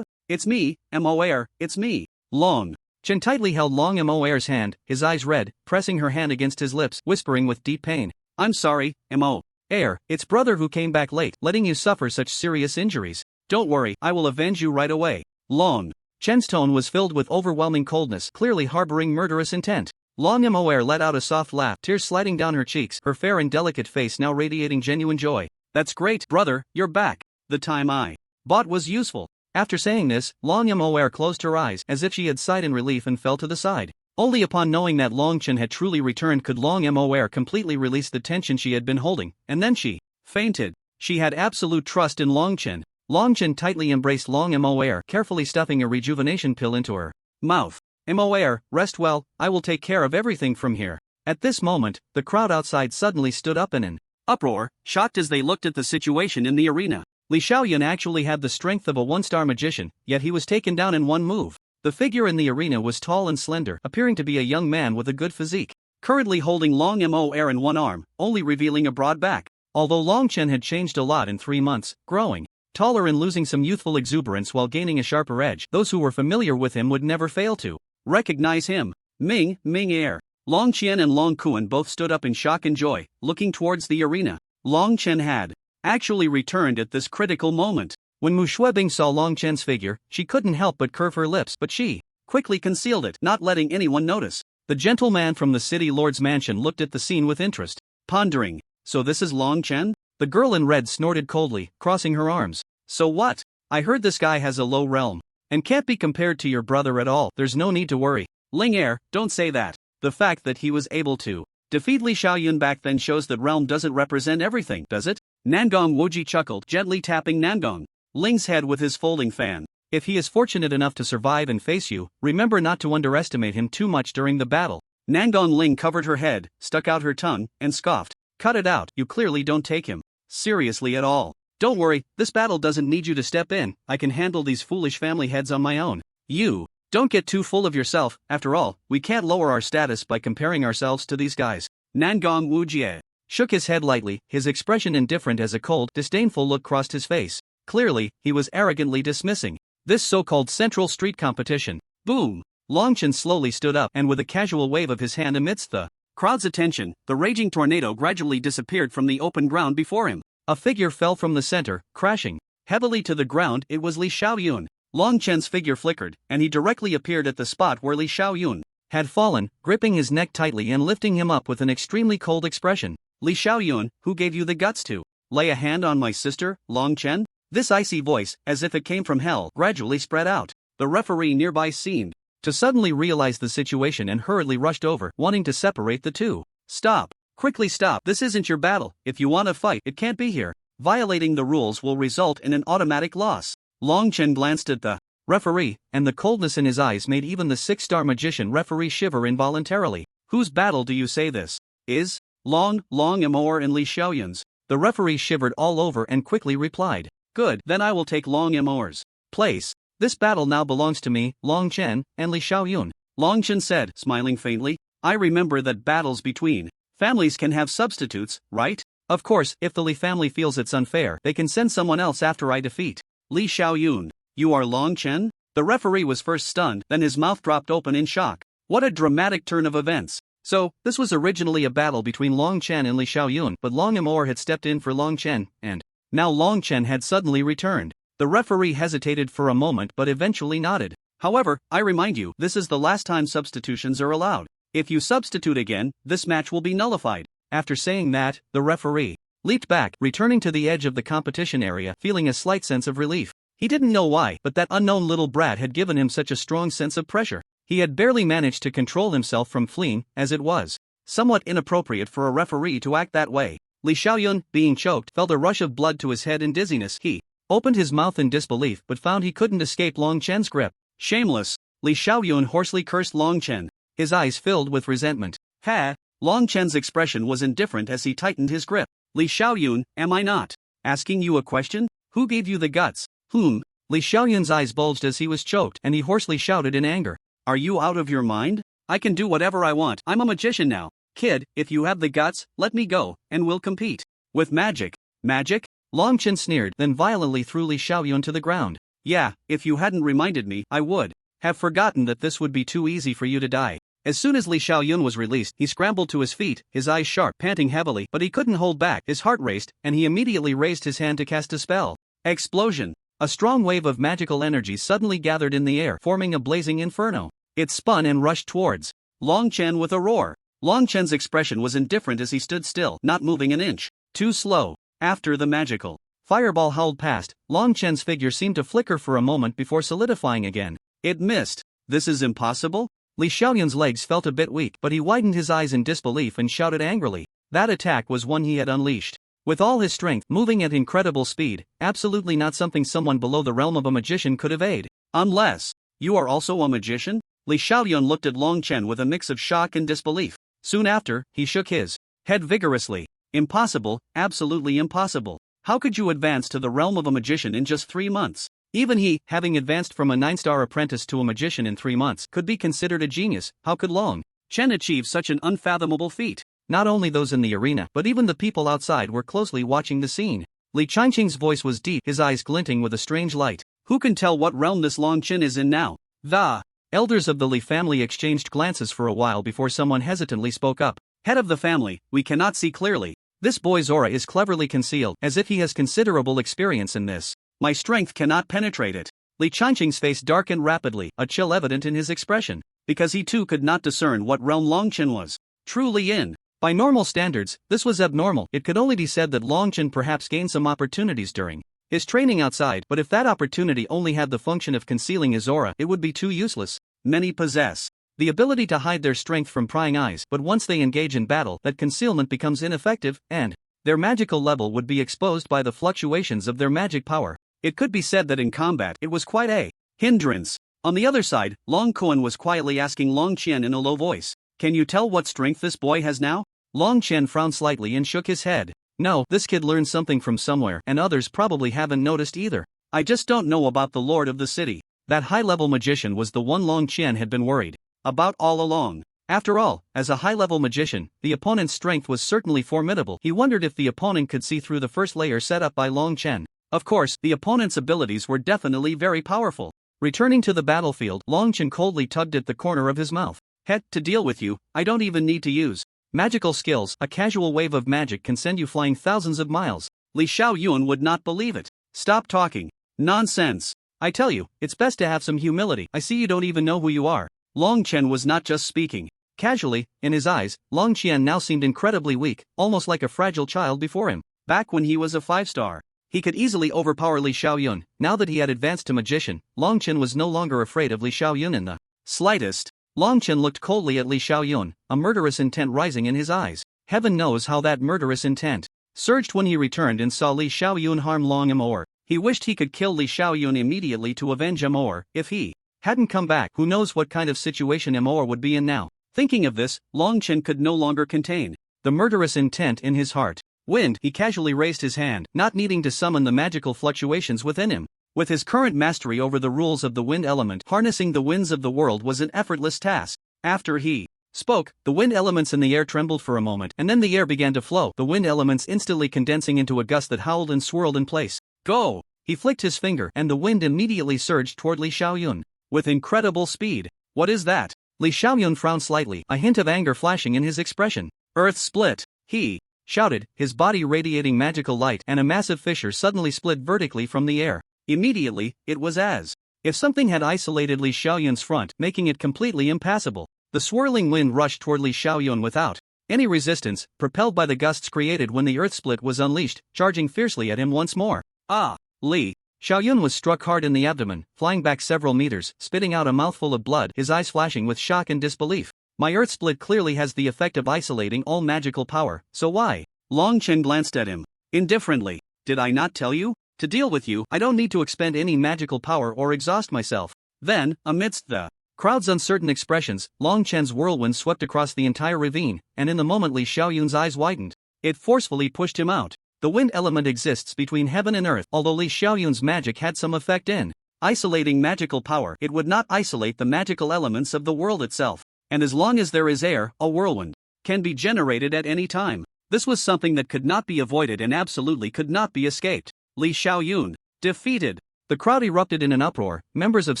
it's me, Mo Air, it's me. Long Chen tightly held Long Mo Air's hand, his eyes red, pressing her hand against his lips, whispering with deep pain. I'm sorry, Mo Air, it's brother who came back late, letting you suffer such serious injuries. Don't worry, I will avenge you right away. Long Chen's tone was filled with overwhelming coldness, clearly harboring murderous intent. Long Mo Air let out a soft laugh, tears sliding down her cheeks, her fair and delicate face now radiating genuine joy. That's great, brother, you're back. The time I bought was useful. After saying this, Long Mo Air closed her eyes, as if she had sighed in relief and fell to the side. Only upon knowing that Long Chen had truly returned could Long Mo Air completely release the tension she had been holding, and then she fainted. She had absolute trust in Long Chen. Long Chen tightly embraced Long Mo Air, carefully stuffing a rejuvenation pill into her mouth. Mo Air, rest well, I will take care of everything from here. At this moment, the crowd outside suddenly stood up in an uproar, shocked as they looked at the situation in the arena. Li Xiaoyun actually had the strength of a one-star magician, yet he was taken down in one move. The figure in the arena was tall and slender, appearing to be a young man with a good physique, currently holding Long Mo Air in one arm, only revealing a broad back. Although Long Chen had changed a lot in 3 months, growing taller and losing some youthful exuberance while gaining a sharper edge, those who were familiar with him would never fail to recognize him. Ming Air. Long Qian and Long Kuan both stood up in shock and joy, looking towards the arena. Long Chen had actually returned at this critical moment. When Mu Shuebing saw Long Chen's figure, she couldn't help but curve her lips, but she quickly concealed it, not letting anyone notice. The gentleman from the city lord's mansion looked at the scene with interest, pondering, so this is Long Chen? The girl in red snorted coldly, crossing her arms. So what? I heard this guy has a low realm, and can't be compared to your brother at all. There's no need to worry. Ling Air, don't say that. The fact that he was able to defeat Li Xiaoyun back then shows that realm doesn't represent everything, does it? Nangong Wuji chuckled, gently tapping Nangong Ling's head with his folding fan. If he is fortunate enough to survive and face you, remember not to underestimate him too much during the battle. Nangong Ling covered her head, stuck out her tongue, and scoffed. Cut it out, you clearly don't take him seriously at all. Don't worry, this battle doesn't need you to step in, I can handle these foolish family heads on my own. You don't get too full of yourself, after all, we can't lower our status by comparing ourselves to these guys. Nangong Wujie shook his head lightly, his expression indifferent as a cold, disdainful look crossed his face. Clearly, he was arrogantly dismissing this so-called Central Street competition. Boom! Long Chen slowly stood up, and with a casual wave of his hand amidst the crowd's attention, the raging tornado gradually disappeared from the open ground before him. A figure fell from the center, crashing heavily to the ground. It was Li Xiaoyun. Long Chen's figure flickered, and he directly appeared at the spot where Li Xiaoyun had fallen, gripping his neck tightly and lifting him up with an extremely cold expression. Li Xiaoyun, who gave you the guts to lay a hand on my sister, Long Chen? This icy voice, as if it came from hell, gradually spread out. The referee nearby seemed to suddenly realize the situation and hurriedly rushed over, wanting to separate the two. Stop! Quickly stop! This isn't your battle. If you want to fight, it can't be here. Violating the rules will result in an automatic loss. Long Chen glanced at the referee, and the coldness in his eyes made even the 6-star magician referee shiver involuntarily. Whose battle do you say this is? Long Amor and Li Xiaoyun's. The referee shivered all over and quickly replied. Good, then I will take Long Amor's place. This battle now belongs to me, Long Chen, and Li Xiaoyun. Long Chen said, smiling faintly. I remember that battles between families can have substitutes, right? Of course, if the Li family feels it's unfair, they can send someone else after I defeat Li Xiaoyun. You are Long Chen? The referee was first stunned, then his mouth dropped open in shock. What a dramatic turn of events. So, this was originally a battle between Long Chen and Li Xiaoyun, but Long Amor had stepped in for Long Chen, and Now Long Chen had suddenly returned. The referee hesitated for a moment but eventually nodded. However, I remind you, this is the last time substitutions are allowed. If you substitute again, this match will be nullified. After saying that, the referee leaped back, returning to the edge of the competition area, feeling a slight sense of relief. He didn't know why, but that unknown little brat had given him such a strong sense of pressure. He had barely managed to control himself from fleeing, as it was somewhat inappropriate for a referee to act that way. Li Xiaoyun, being choked, felt a rush of blood to his head and dizziness. He opened his mouth in disbelief but found he couldn't escape Long Chen's grip. Shameless! Li Xiaoyun hoarsely cursed Long Chen. His eyes filled with resentment. Ha! Long Chen's expression was indifferent as he tightened his grip. Li Xiaoyun, am I not asking you a question? Who gave you the guts? Whom? Li Xiaoyun's eyes bulged as he was choked, and he hoarsely shouted in anger. Are you out of your mind? I can do whatever I want. I'm a magician now. Kid, if you have the guts, let me go, and we'll compete. With magic. Magic? Long Chen sneered, then violently threw Li Xiaoyun to the ground. Yeah, if you hadn't reminded me, I would have forgotten that this would be too easy for you to die. As soon as Li Xiaoyun was released, he scrambled to his feet, his eyes sharp, panting heavily, but he couldn't hold back. His heart raced, and he immediately raised his hand to cast a spell. Explosion! A strong wave of magical energy suddenly gathered in the air, forming a blazing inferno. It spun and rushed towards Long Chen with a roar. Long Chen's expression was indifferent as he stood still, not moving an inch. Too slow. After the magical fireball howled past, Long Chen's figure seemed to flicker for a moment before solidifying again. It missed. This is impossible? Li Xiaoyun's legs felt a bit weak, but he widened his eyes in disbelief and shouted angrily. That attack was one he had unleashed with all his strength, moving at incredible speed, absolutely not something someone below the realm of a magician could evade. Unless you are also a magician? Li Xiaoyun looked at Long Chen with a mix of shock and disbelief. Soon after, he shook his head vigorously. Impossible, absolutely impossible. How could you advance to the realm of a magician in just 3 months? Even he, having advanced from a 9-star apprentice to a magician in 3 months, could be considered a genius. How could Long Chen achieve such an unfathomable feat? Not only those in the arena, but even the people outside were closely watching the scene. Li Changqing's voice was deep, his eyes glinting with a strange light. Who can tell what realm this Long Chen is in now? The elders of the Li family exchanged glances for a while before someone hesitantly spoke up. Head of the family, we cannot see clearly. This boy's aura is cleverly concealed, as if he has considerable experience in this. My strength cannot penetrate it. Li Changqing's face darkened rapidly, a chill evident in his expression, because he too could not discern what realm Long Chen was truly in. By normal standards, this was abnormal. It could only be said that Long Chen perhaps gained some opportunities during his training outside, but if that opportunity only had the function of concealing his aura, it would be too useless. Many possess the ability to hide their strength from prying eyes, but once they engage in battle, that concealment becomes ineffective, and their magical level would be exposed by the fluctuations of their magic power. It could be said that in combat it was quite a hindrance. On the other side, Long Kuan was quietly asking Long Chen in a low voice, "Can you tell what strength this boy has now?" Long Chen frowned slightly and shook his head. No, this kid learned something from somewhere, and others probably haven't noticed either. I just don't know about the lord of the city. That high-level magician was the one Long Chen had been worried about all along. After all, as a high-level magician, the opponent's strength was certainly formidable. He wondered if the opponent could see through the first layer set up by Long Chen. Of course, the opponent's abilities were definitely very powerful. Returning to the battlefield, Long Chen coldly tugged at the corner of his mouth. Heck, to deal with you, I don't even need to use magical skills. A casual wave of magic can send you flying thousands of miles. Li Xiaoyun would not believe it. Stop talking. Nonsense. I tell you, it's best to have some humility. I see you don't even know who you are. Long Chen was not just speaking casually. In his eyes, Long Chen now seemed incredibly weak, almost like a fragile child before him. Back when he was a 5-star, he could easily overpower Li Xiaoyun. Now that he had advanced to magician, Long Chen was no longer afraid of Li Xiaoyun in the slightest. Long Chen looked coldly at Li Xiaoyun, a murderous intent rising in his eyes. Heaven knows how that murderous intent surged when he returned and saw Li Xiaoyun harm Long Amour. He wished he could kill Li Xiaoyun immediately to avenge Amour. If he hadn't come back, who knows what kind of situation Amour would be in now. Thinking of this, Long Chen could no longer contain the murderous intent in his heart. Wind, he casually raised his hand, not needing to summon the magical fluctuations within him. With his current mastery over the rules of the wind element, harnessing the winds of the world was an effortless task. After he spoke, the wind elements in the air trembled for a moment, and then the air began to flow, the wind elements instantly condensing into a gust that howled and swirled in place. Go! He flicked his finger, and the wind immediately surged toward Li Xiaoyun with incredible speed. What is that? Li Xiaoyun frowned slightly, a hint of anger flashing in his expression. Earth split. He shouted, his body radiating magical light, and a massive fissure suddenly split vertically from the air. Immediately, it was as if something had isolated Li Xiaoyun's front, making it completely impassable. The swirling wind rushed toward Li Xiaoyun without any resistance, propelled by the gusts created when the earth split was unleashed, charging fiercely at him once more. Ah! Li Xiaoyun was struck hard in the abdomen, flying back several meters, spitting out a mouthful of blood, his eyes flashing with shock and disbelief. My earth split clearly has the effect of isolating all magical power, so why? Long Chen glanced at him indifferently. Did I not tell you? To deal with you, I don't need to expend any magical power or exhaust myself. Then, amidst the crowd's uncertain expressions, Long Chen's whirlwind swept across the entire ravine, and in the moment Li Xiaoyun's eyes widened. It forcefully pushed him out. The wind element exists between heaven and earth. Although Li Xiaoyun's magic had some effect in isolating magical power, it would not isolate the magical elements of the world itself. And as long as there is air, a whirlwind can be generated at any time. This was something that could not be avoided and absolutely could not be escaped. Li Xiaoyun defeated. The crowd erupted in an uproar. Members of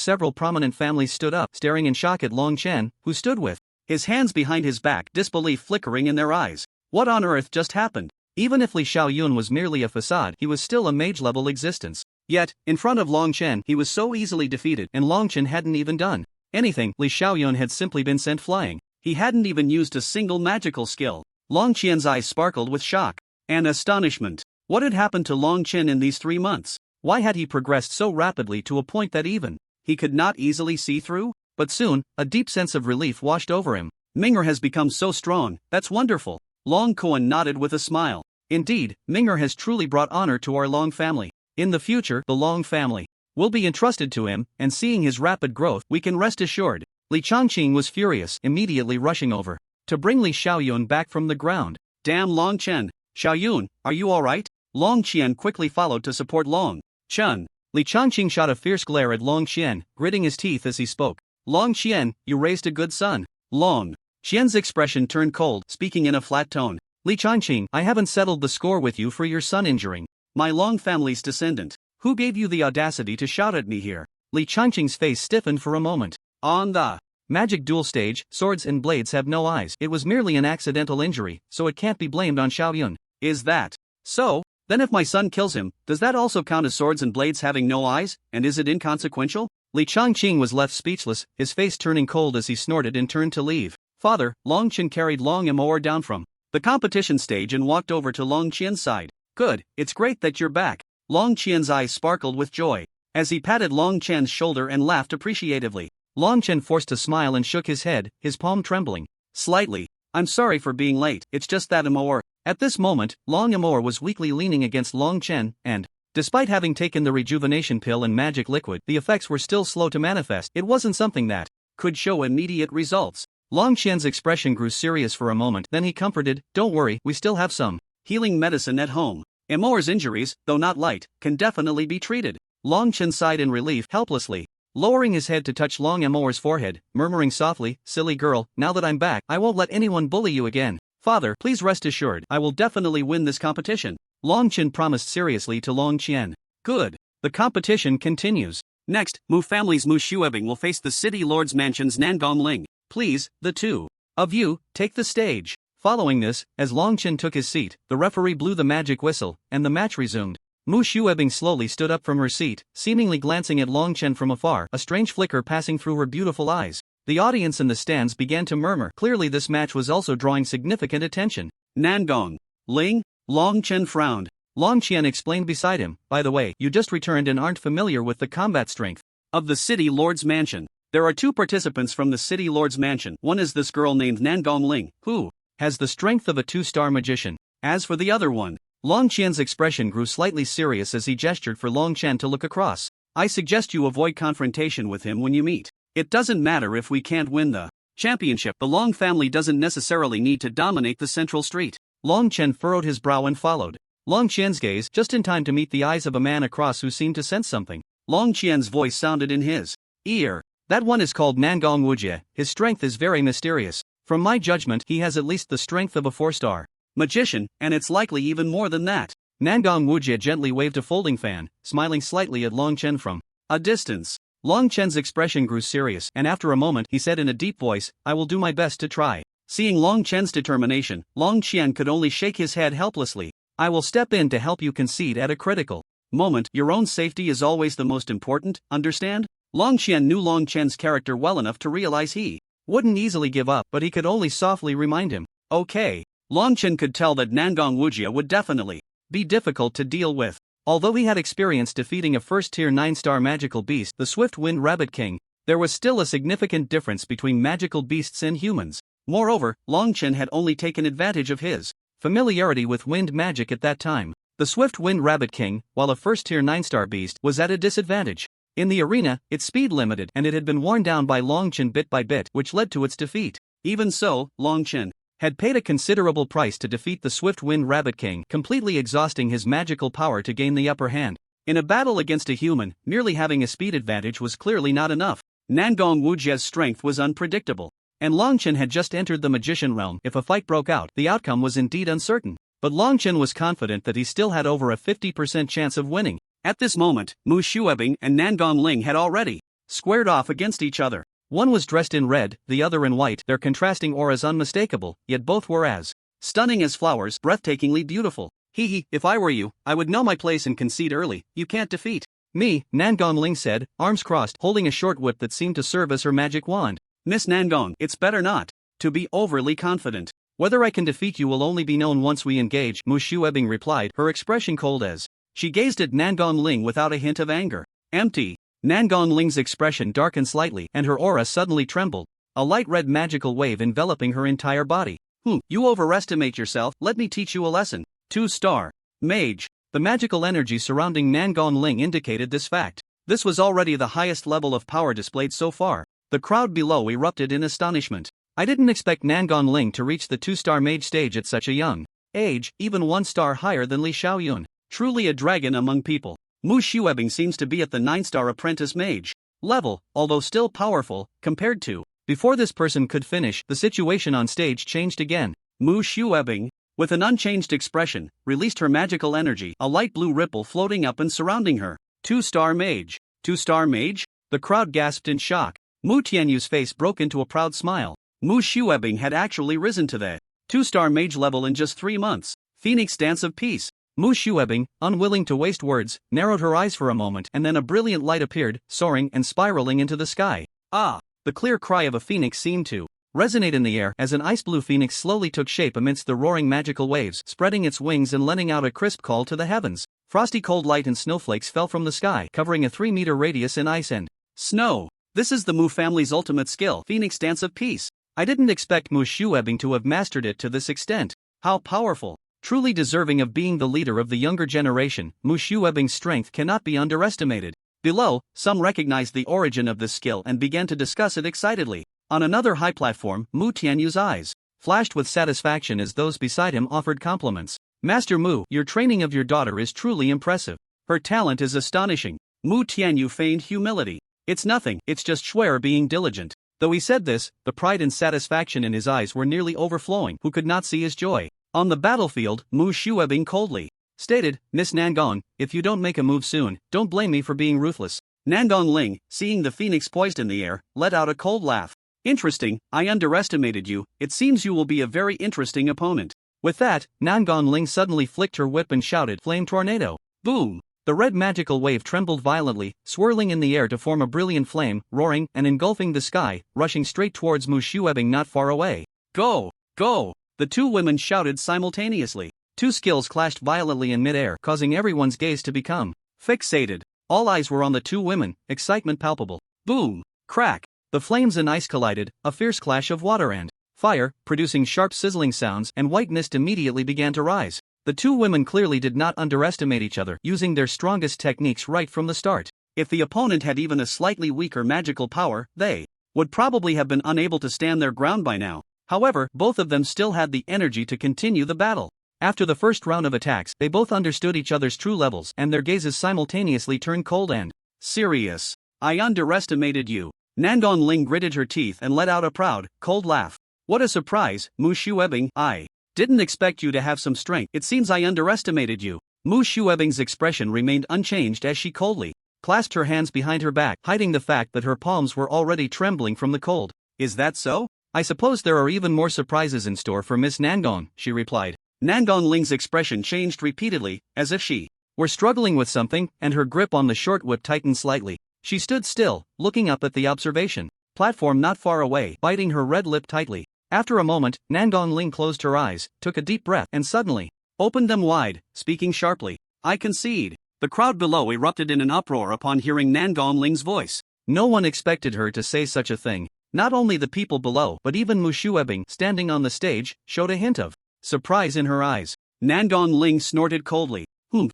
several prominent families stood up, staring in shock at Long Chen, who stood with his hands behind his back, disbelief flickering in their eyes. What on earth just happened? Even if Li Xiaoyun was merely a facade, he was still a mage-level existence. Yet, in front of Long Chen, he was so easily defeated, and Long Chen hadn't even done anything. Li Xiaoyun had simply been sent flying. He hadn't even used a single magical skill. Long Qian's eyes sparkled with shock and astonishment. What had happened to Long Chen in these 3 months? Why had he progressed so rapidly to a point that even he could not easily see through? But soon, a deep sense of relief washed over him. Ming'er has become so strong, that's wonderful. Long Quan nodded with a smile. Indeed, Ming'er has truly brought honor to our Long family. In the future, the Long family will be entrusted to him, and seeing his rapid growth, we can rest assured. Li Changqing was furious, immediately rushing over to bring Li Xiaoyun back from the ground. Damn Long Chen! Xiaoyun, are you alright? Long Qian quickly followed to support Long Chen. Li Changqing shot a fierce glare at Long Qian, gritting his teeth as he spoke. Long Qian, you raised a good son. Long Qian's expression turned cold, speaking in a flat tone. Li Changqing, I haven't settled the score with you for your son injuring my Long family's descendant. Who gave you the audacity to shout at me here? Li Changqing's face stiffened for a moment. On the magic duel stage, swords and blades have no eyes. It was merely an accidental injury, so it can't be blamed on Xiaoyun. Is that so? Then if my son kills him, does that also count as swords and blades having no eyes, and is it inconsequential? Li Changqing was left speechless, his face turning cold as he snorted and turned to leave. Father, Long Chen carried Long Amour down from the competition stage and walked over to Long Qian's side. Good, it's great that you're back. Long Qian's eyes sparkled with joy as he patted Long Chen's shoulder and laughed appreciatively. Long Chen forced a smile and shook his head, his palm trembling slightly. I'm sorry for being late, it's just that Amour. At this moment, Long Amour was weakly leaning against Long Chen, and despite having taken the rejuvenation pill and magic liquid, the effects were still slow to manifest. It wasn't something that could show immediate results. Long Qian's expression grew serious for a moment, then he comforted, don't worry, we still have some healing medicine at home. Amour's injuries, though not light, can definitely be treated. Long Chen sighed in relief, helplessly, lowering his head to touch Long Amour's forehead, murmuring softly, silly girl, now that I'm back, I won't let anyone bully you again. Father, please rest assured, I will definitely win this competition. Long Chen promised seriously to Long Qian. Good. The competition continues. Next, Mu family's Mu Shuebing will face the City Lord's Mansion's Nangong Ling. Please, the two of you, take the stage. Following this, as Long Chen took his seat, the referee blew the magic whistle, and the match resumed. Mu Shuebing slowly stood up from her seat, seemingly glancing at Long Chen from afar, a strange flicker passing through her beautiful eyes. The audience in the stands began to murmur. Clearly this match was also drawing significant attention. Nangong Ling? Long Chen frowned. Long Qian explained beside him, by the way, you just returned and aren't familiar with the combat strength of the City Lord's Mansion. There are 2 participants from the City Lord's Mansion. One is this girl named Nangong Ling, who has the strength of a 2-star magician. As for the other one, Long Qian's expression grew slightly serious as he gestured for Long Chen to look across. I suggest you avoid confrontation with him when you meet. It doesn't matter if we can't win the championship. The Long family doesn't necessarily need to dominate the central street. Long Chen furrowed his brow and followed Long Qian's gaze just in time to meet the eyes of a man across who seemed to sense something. Long Qian's voice sounded in his ear. That one is called Nangong Wujie. His strength is very mysterious. From my judgment, he has at least the strength of a 4-star magician, and it's likely even more than that. Nangong Wujie gently waved a folding fan, smiling slightly at Long Chen from a distance. Long Chen's expression grew serious, and after a moment he said in a deep voice, I will do my best to try. Seeing Long Chen's determination, Long Qian could only shake his head helplessly. I will step in to help you concede at a critical moment. Your own safety is always the most important, understand? Long Qian knew Long Chen's character well enough to realize he wouldn't easily give up, but he could only softly remind him. Okay. Long Chen could tell that Nangong Wujia would definitely be difficult to deal with. Although he had experience defeating a first-tier 9-star magical beast, the Swift-Wind Rabbit King, there was still a significant difference between magical beasts and humans. Moreover, Long Chen had only taken advantage of his familiarity with wind magic at that time. The Swift-Wind Rabbit King, while a first-tier 9-star beast, was at a disadvantage. In the arena, its speed limited, and it had been worn down by Long Chen bit by bit, which led to its defeat. Even so, Long Chen had paid a considerable price to defeat the Swift-Wind Rabbit King, completely exhausting his magical power to gain the upper hand. In a battle against a human, merely having a speed advantage was clearly not enough. Nangong Wujia's strength was unpredictable, and Long Chen had just entered the magician realm. If a fight broke out, the outcome was indeed uncertain. But Long Chen was confident that he still had over a 50% chance of winning. At this moment, Mu Xuebing and Nangong Ling had already squared off against each other. One was dressed in red, the other in white, their contrasting auras unmistakable, yet both were as stunning as flowers, breathtakingly beautiful. Hee, if I were you, I would know my place and concede early. You can't defeat me, Nangong Ling said, arms crossed, holding a short whip that seemed to serve as her magic wand. Miss Nangong, it's better not to be overly confident. Whether I can defeat you will only be known once we engage, Mu Xuebing replied, her expression cold as she gazed at Nangong Ling without a hint of anger. Empty. Nangong Ling's expression darkened slightly, and her aura suddenly trembled, a light red magical wave enveloping her entire body. You overestimate yourself, let me teach you a lesson. 2-star Mage. The magical energy surrounding Nangong Ling indicated this fact. This was already the highest level of power displayed so far. The crowd below erupted in astonishment. I didn't expect Nangong Ling to reach the 2-star mage stage at such a young age, even 1 star higher than Li Xiaoyun. Truly a dragon among people. Mu Xuebing seems to be at the 9-star apprentice mage level, although still powerful, compared to before this person could finish. The situation on stage changed again. Mu Xuebing, with an unchanged expression, released her magical energy, a light blue ripple floating up and surrounding her. 2-star mage. 2-star mage? The crowd gasped in shock. Mu Tianyu's face broke into a proud smile. Mu Xuebing had actually risen to the 2-star mage level in just 3 months. Phoenix Dance of Peace. Mu Xuebing, unwilling to waste words, narrowed her eyes for a moment, and then a brilliant light appeared, soaring and spiraling into the sky. Ah! The clear cry of a phoenix seemed to resonate in the air as an ice-blue phoenix slowly took shape amidst the roaring magical waves, spreading its wings and lending out a crisp call to the heavens. Frosty cold light and snowflakes fell from the sky, covering a 3-meter radius in ice and snow. This is the Mu family's ultimate skill, Phoenix Dance of Peace. I didn't expect Mu Xuebing to have mastered it to this extent. How powerful! Truly deserving of being the leader of the younger generation, Mu Xuebing's strength cannot be underestimated. Below, some recognized the origin of this skill and began to discuss it excitedly. On another high platform, Mu Tianyu's eyes flashed with satisfaction as those beside him offered compliments. Master Mu, your training of your daughter is truly impressive. Her talent is astonishing. Mu Tianyu feigned humility. It's nothing, it's just Shuer being diligent. Though he said this, the pride and satisfaction in his eyes were nearly overflowing. Who could not see his joy? On the battlefield, Mu Xuebing coldly stated, Miss Nangong, if you don't make a move soon, don't blame me for being ruthless. Nangong Ling, seeing the phoenix poised in the air, let out a cold laugh. Interesting, I underestimated you, it seems you will be a very interesting opponent. With that, Nangong Ling suddenly flicked her whip and shouted, Flame Tornado. Boom! The red magical wave trembled violently, swirling in the air to form a brilliant flame, roaring and engulfing the sky, rushing straight towards Mu Xuebing not far away. Go! Go! The two women shouted simultaneously. Two skills clashed violently in midair, causing everyone's gaze to become fixated. All eyes were on the two women, excitement palpable. Boom! Crack! The flames and ice collided, a fierce clash of water and fire, producing sharp sizzling sounds, and white mist immediately began to rise. The two women clearly did not underestimate each other, using their strongest techniques right from the start. If the opponent had even a slightly weaker magical power, they would probably have been unable to stand their ground by now. However, both of them still had the energy to continue the battle. After the first round of attacks, they both understood each other's true levels, and their gazes simultaneously turned cold and serious. I underestimated you. Nangong Ling gritted her teeth and let out a proud, cold laugh. What a surprise, Mu Xuebing, I didn't expect you to have some strength. It seems I underestimated you. Mu Xuebing's expression remained unchanged as she coldly clasped her hands behind her back, hiding the fact that her palms were already trembling from the cold. Is that so? I suppose there are even more surprises in store for Miss Nangong, she replied. Nangong Ling's expression changed repeatedly, as if she were struggling with something, and her grip on the short whip tightened slightly. She stood still, looking up at the observation platform not far away, biting her red lip tightly. After a moment, Nangong Ling closed her eyes, took a deep breath, and suddenly opened them wide, speaking sharply. I concede. The crowd below erupted in an uproar upon hearing Nangong Ling's voice. No one expected her to say such a thing. Not only the people below, but even Mu Shuebing, standing on the stage, showed a hint of surprise in her eyes. Nangong Ling snorted coldly.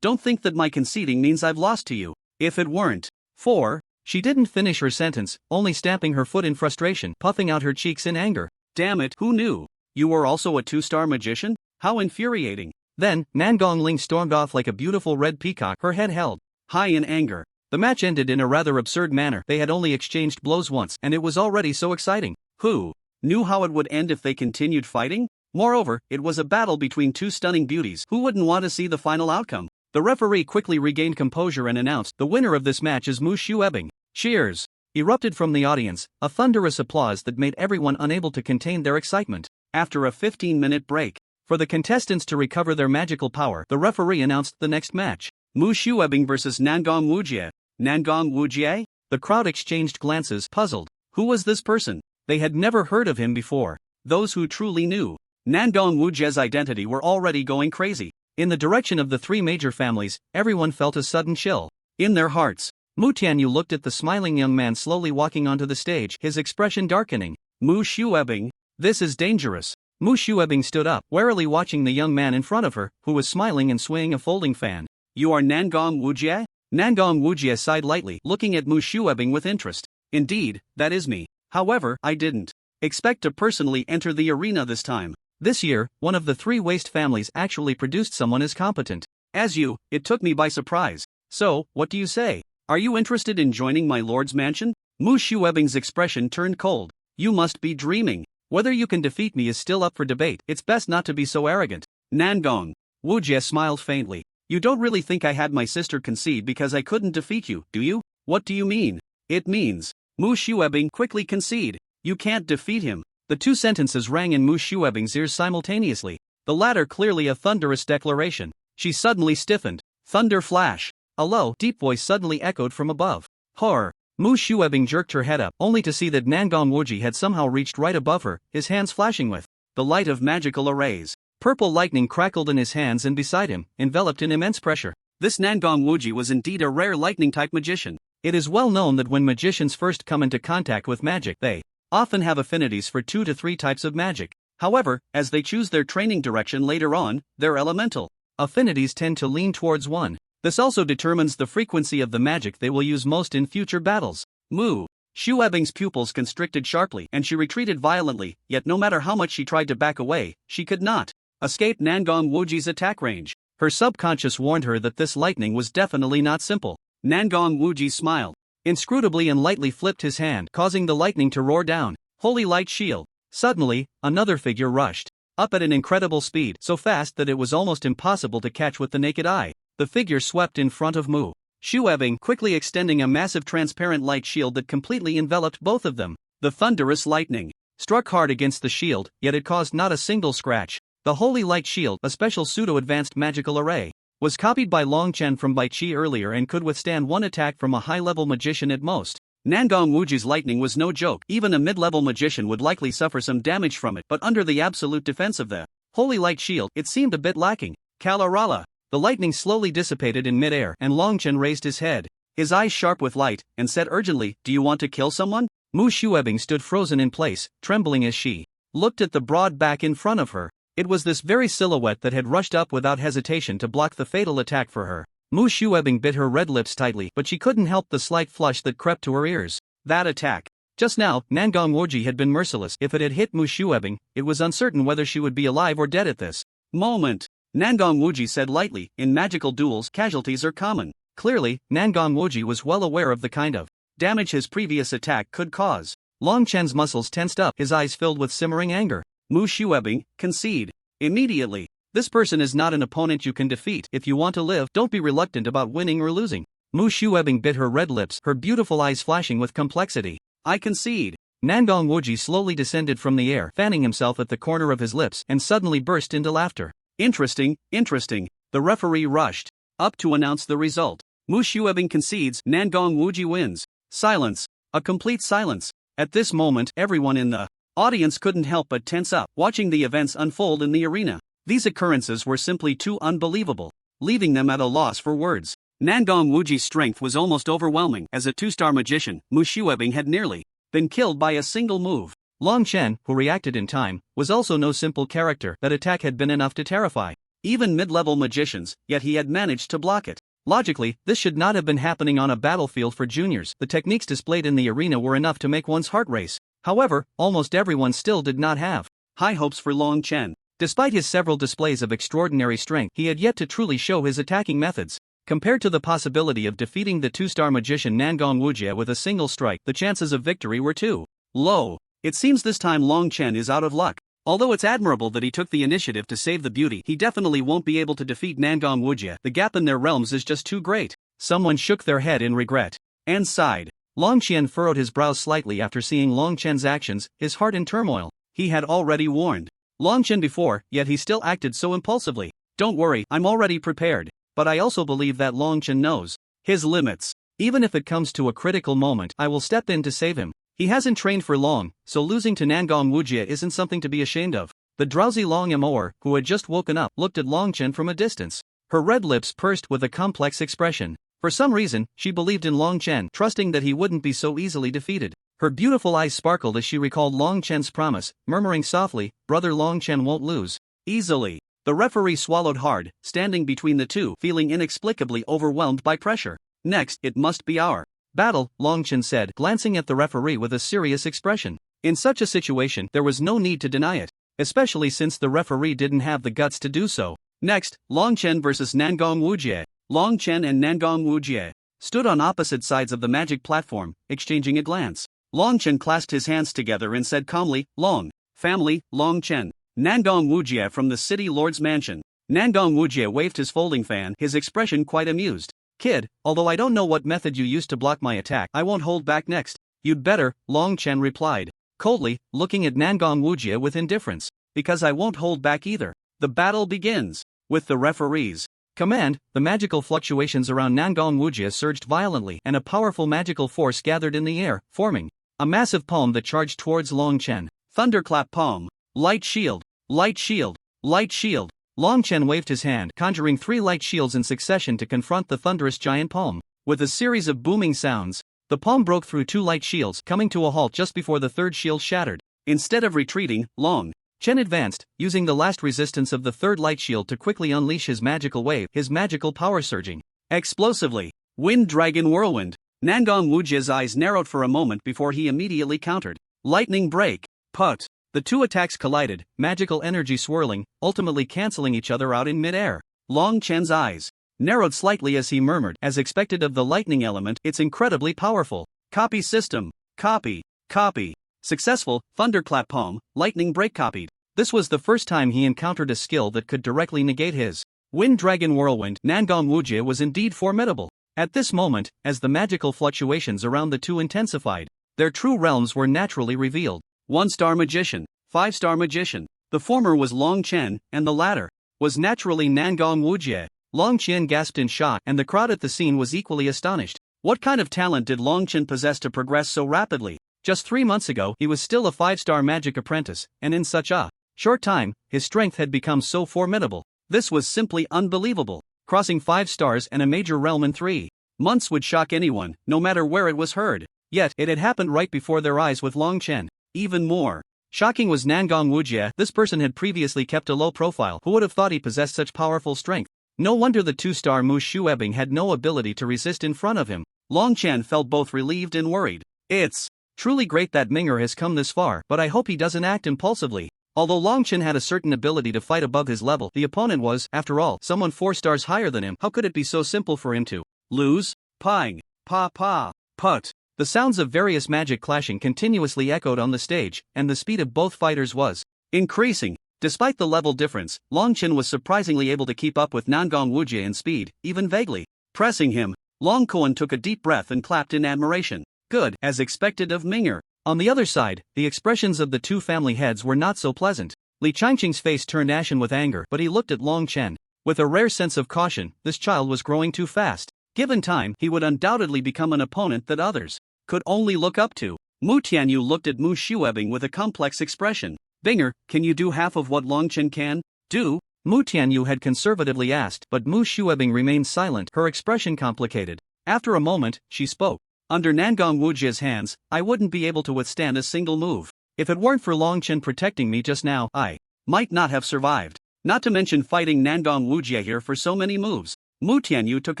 Don't think that my conceding means I've lost to you. If it weren't for... She didn't finish her sentence, only stamping her foot in frustration, puffing out her cheeks in anger. Damn it, who knew? You were also a 2-star magician? How infuriating. Then, Nangong Ling stormed off like a beautiful red peacock, her head held high in anger. The match ended in a rather absurd manner. They had only exchanged blows once, and it was already so exciting. Who knew how it would end if they continued fighting? Moreover, it was a battle between two stunning beauties. Who wouldn't want to see the final outcome? The referee quickly regained composure and announced, the winner of this match is Mu Shuebing. Cheers erupted from the audience, a thunderous applause that made everyone unable to contain their excitement. After a 15-minute break, for the contestants to recover their magical power, the referee announced the next match. Mu Shuebing vs. Nangong Wujie. Nangong Wujie? The crowd exchanged glances, puzzled. Who was this person? They had never heard of him before. Those who truly knew Nangong Wujie's identity were already going crazy. In the direction of the three major families, everyone felt a sudden chill in their hearts. Mu Tianyu looked at the smiling young man slowly walking onto the stage, his expression darkening. Mu Shuebing, this is dangerous. Mu Shuebing stood up, warily watching the young man in front of her, who was smiling and swaying a folding fan. You are Nangong Wujie? Nangong Wujie sighed lightly, looking at Mu Shuebing with interest. Indeed, that is me. However, I didn't expect to personally enter the arena this time. This year, one of the three waste families actually produced someone as competent as you. It took me by surprise. So, what do you say? Are you interested in joining my lord's mansion? Mu Shuebing's expression turned cold. You must be dreaming. Whether you can defeat me is still up for debate. It's best not to be so arrogant. Nangong Wujie smiled faintly. You don't really think I had my sister concede because I couldn't defeat you, do you? What do you mean? It means Mu Shuebing quickly concede. You can't defeat him. The two sentences rang in Mu Shuebing's ears simultaneously, the latter clearly a thunderous declaration. She suddenly stiffened. Thunder flash. A low, deep voice suddenly echoed from above. Horror. Mu Shuebing jerked her head up, only to see that Nangong Wujie had somehow reached right above her, his hands flashing with the light of magical arrays. Purple lightning crackled in his hands and beside him, enveloped in immense pressure. This Nangong Wujie was indeed a rare lightning-type magician. It is well known that when magicians first come into contact with magic, they often have affinities for 2 to 3 types of magic. However, as they choose their training direction later on, their elemental affinities tend to lean towards one. This also determines the frequency of the magic they will use most in future battles. Mu Shuebing's pupils constricted sharply and she retreated violently, yet no matter how much she tried to back away, she could not escape Nangong Wujie's attack range. Her subconscious warned her that this lightning was definitely not simple. Nangong Wujie smiled inscrutably and lightly flipped his hand, causing the lightning to roar down. Holy light shield. Suddenly, another figure rushed up at an incredible speed, so fast that it was almost impossible to catch with the naked eye. The figure swept in front of Mu Shuebing, quickly extending a massive transparent light shield that completely enveloped both of them. The thunderous lightning struck hard against the shield, yet it caused not a single scratch. The Holy Light Shield, a special pseudo-advanced magical array, was copied by Long Chen from Bai Qi earlier and could withstand one attack from a high-level magician at most. Nangong Wujie's lightning was no joke. Even a mid-level magician would likely suffer some damage from it, but under the absolute defense of the Holy Light Shield, it seemed a bit lacking. Kalarala. The lightning slowly dissipated in mid-air, and Long Chen raised his head, his eyes sharp with light, and said urgently, "Do you want to kill someone?" Mu Shuebing stood frozen in place, trembling as she looked at the broad back in front of her. It was this very silhouette that had rushed up without hesitation to block the fatal attack for her. Mu Shuebing bit her red lips tightly, but she couldn't help the slight flush that crept to her ears. That attack. Just now, Nangong Wujie had been merciless. If it had hit Mu Shuebing, it was uncertain whether she would be alive or dead at this moment. Nangong Wujie said lightly, "In magical duels, casualties are common." Clearly, Nangong Wujie was well aware of the kind of damage his previous attack could cause. Long Chen's muscles tensed up, his eyes filled with simmering anger. Mu Shuebing, concede immediately. This person is not an opponent you can defeat. If you want to live, don't be reluctant about winning or losing. Mu Shuebing bit her red lips, her beautiful eyes flashing with complexity. I concede. Nangong Wuji slowly descended from the air, fanning himself at the corner of his lips, and suddenly burst into laughter. Interesting. The referee rushed up to announce the result. Mu Shuebing concedes, Nangong Wuji wins. Silence. A complete silence. At this moment, everyone in the audience couldn't help but tense up, watching the events unfold in the arena. These occurrences were simply too unbelievable, leaving them at a loss for words. Nangong Wuji's strength was almost overwhelming. As a two-star magician, Mu Shuebing had nearly been killed by a single move. Long Chen, who reacted in time, was also no simple character. That attack had been enough to terrify even mid-level magicians, yet he had managed to block it. Logically, this should not have been happening on a battlefield for juniors. The techniques displayed in the arena were enough to make one's heart race. However, almost everyone still did not have high hopes for Long Chen. Despite his several displays of extraordinary strength, he had yet to truly show his attacking methods. Compared to the possibility of defeating the two-star magician Nangong Wuji with a single strike, the chances of victory were too low. It seems this time Long Chen is out of luck. Although it's admirable that he took the initiative to save the beauty, he definitely won't be able to defeat Nangong Wuji. The gap in their realms is just too great. Someone shook their head in regret and sighed. Long Chen furrowed his brows slightly after seeing Long Chen's actions, his heart in turmoil. He had already warned Long Chen before, yet he still acted so impulsively. Don't worry, I'm already prepared. But I also believe that Long Chen knows his limits. Even if it comes to a critical moment, I will step in to save him. He hasn't trained for long, so losing to Nangong Wuji isn't something to be ashamed of. The drowsy Long Amour, who had just woken up, looked at Long Chen from a distance. Her red lips pursed with a complex expression. For some reason, she believed in Long Chen, trusting that he wouldn't be so easily defeated. Her beautiful eyes sparkled as she recalled Long Chen's promise, murmuring softly, "Brother Long Chen won't lose easily." The referee swallowed hard, standing between the two, feeling inexplicably overwhelmed by pressure. Next, it must be our battle, Long Chen said, glancing at the referee with a serious expression. In such a situation, there was no need to deny it, especially since the referee didn't have the guts to do so. Next, Long Chen versus Nangong Wuji. Long Chen and Nangong Wuji stood on opposite sides of the magic platform, exchanging a glance. Long Chen clasped his hands together and said calmly, "Long family, Long Chen. Nangong Wuji from the city lord's mansion." Nangong Wuji waved his folding fan, his expression quite amused. "Kid, although I don't know what method you used to block my attack, I won't hold back next." "You'd better," Long Chen replied, coldly, looking at Nangong Wuji with indifference. "Because I won't hold back either." The battle begins. With the referee's command, the magical fluctuations around Nangong Wuji surged violently, and a powerful magical force gathered in the air, forming a massive palm that charged towards Long Chen. Thunderclap palm. Light shield. Light shield. Light shield. Long Chen waved his hand, conjuring 3 light shields in succession to confront the thunderous giant palm. With a series of booming sounds, the palm broke through 2 light shields, coming to a halt just before the third shield shattered. Instead of retreating, Long Chen advanced, using the last resistance of the third light shield to quickly unleash his magical wave, his magical power surging explosively. Wind Dragon Whirlwind. Nangong Wuji's eyes narrowed for a moment before he immediately countered. Lightning Break. Put. The 2 attacks collided, magical energy swirling, ultimately canceling each other out in mid-air. Long Chen's eyes narrowed slightly as he murmured, as expected of the lightning element, "It's incredibly powerful." Copy system. Copy. Copy. Successful. Thunderclap palm. Lightning break copied. This was the first time he encountered a skill that could directly negate his Wind Dragon Whirlwind. Nangong Wuji was indeed formidable. At this moment, as the magical fluctuations around the two intensified, their true realms were naturally revealed. 1-star magician, 5-star magician. The former was Long Chen, and the latter was naturally Nangong Wuji. Long Chen gasped in shock, and the crowd at the scene was equally astonished. What kind of talent did Long Chen possess to progress so rapidly? Just 3 months ago, he was still a 5-star magic apprentice, and in such a short time, his strength had become so formidable. This was simply unbelievable. Crossing 5 stars and a major realm in 3 months would shock anyone, no matter where it was heard. Yet, it had happened right before their eyes with Long Chen. Even more shocking was Nangong Wuji. This person had previously kept a low profile. Who would have thought he possessed such powerful strength? No wonder the 2-star Mu Shuebing had no ability to resist in front of him. Long Chen felt both relieved and worried. It's truly great that Minger has come this far, but I hope he doesn't act impulsively. Although Long Chen had a certain ability to fight above his level, the opponent was, after all, someone 4 stars higher than him. How could it be so simple for him to lose? Pang, pa pa, put. The sounds of various magic clashing continuously echoed on the stage, and the speed of both fighters was increasing. Despite the level difference, Long Chen was surprisingly able to keep up with Nangong Wuji in speed, even vaguely pressing him. Long Quan took a deep breath and clapped in admiration. Good, as expected of Minger. On the other side, the expressions of the two family heads were not so pleasant. Li Changqing's face turned ashen with anger, but he looked at Long Chen. With a rare sense of caution, this child was growing too fast. Given time, he would undoubtedly become an opponent that others could only look up to. Mu Tianyu looked at Mu Shuebing with a complex expression. Binger, can you do half of what Long Chen can do? Mu Tianyu had conservatively asked, but Mu Shuebing remained silent, her expression complicated. After a moment, she spoke. Under Nangong Wujie's hands, I wouldn't be able to withstand a single move. If it weren't for Long Chen protecting me just now, I might not have survived. Not to mention fighting Nangong Wujie here for so many moves. Mu Tianyu took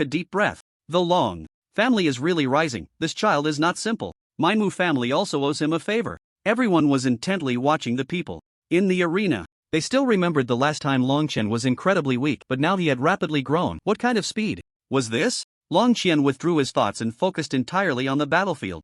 a deep breath. The Long family is really rising. This child is not simple. My Mu family also owes him a favor. Everyone was intently watching the people in the arena. They still remembered the last time Long Chen was incredibly weak, but now he had rapidly grown. What kind of speed was this? Long Chen withdrew his thoughts and focused entirely on the battlefield.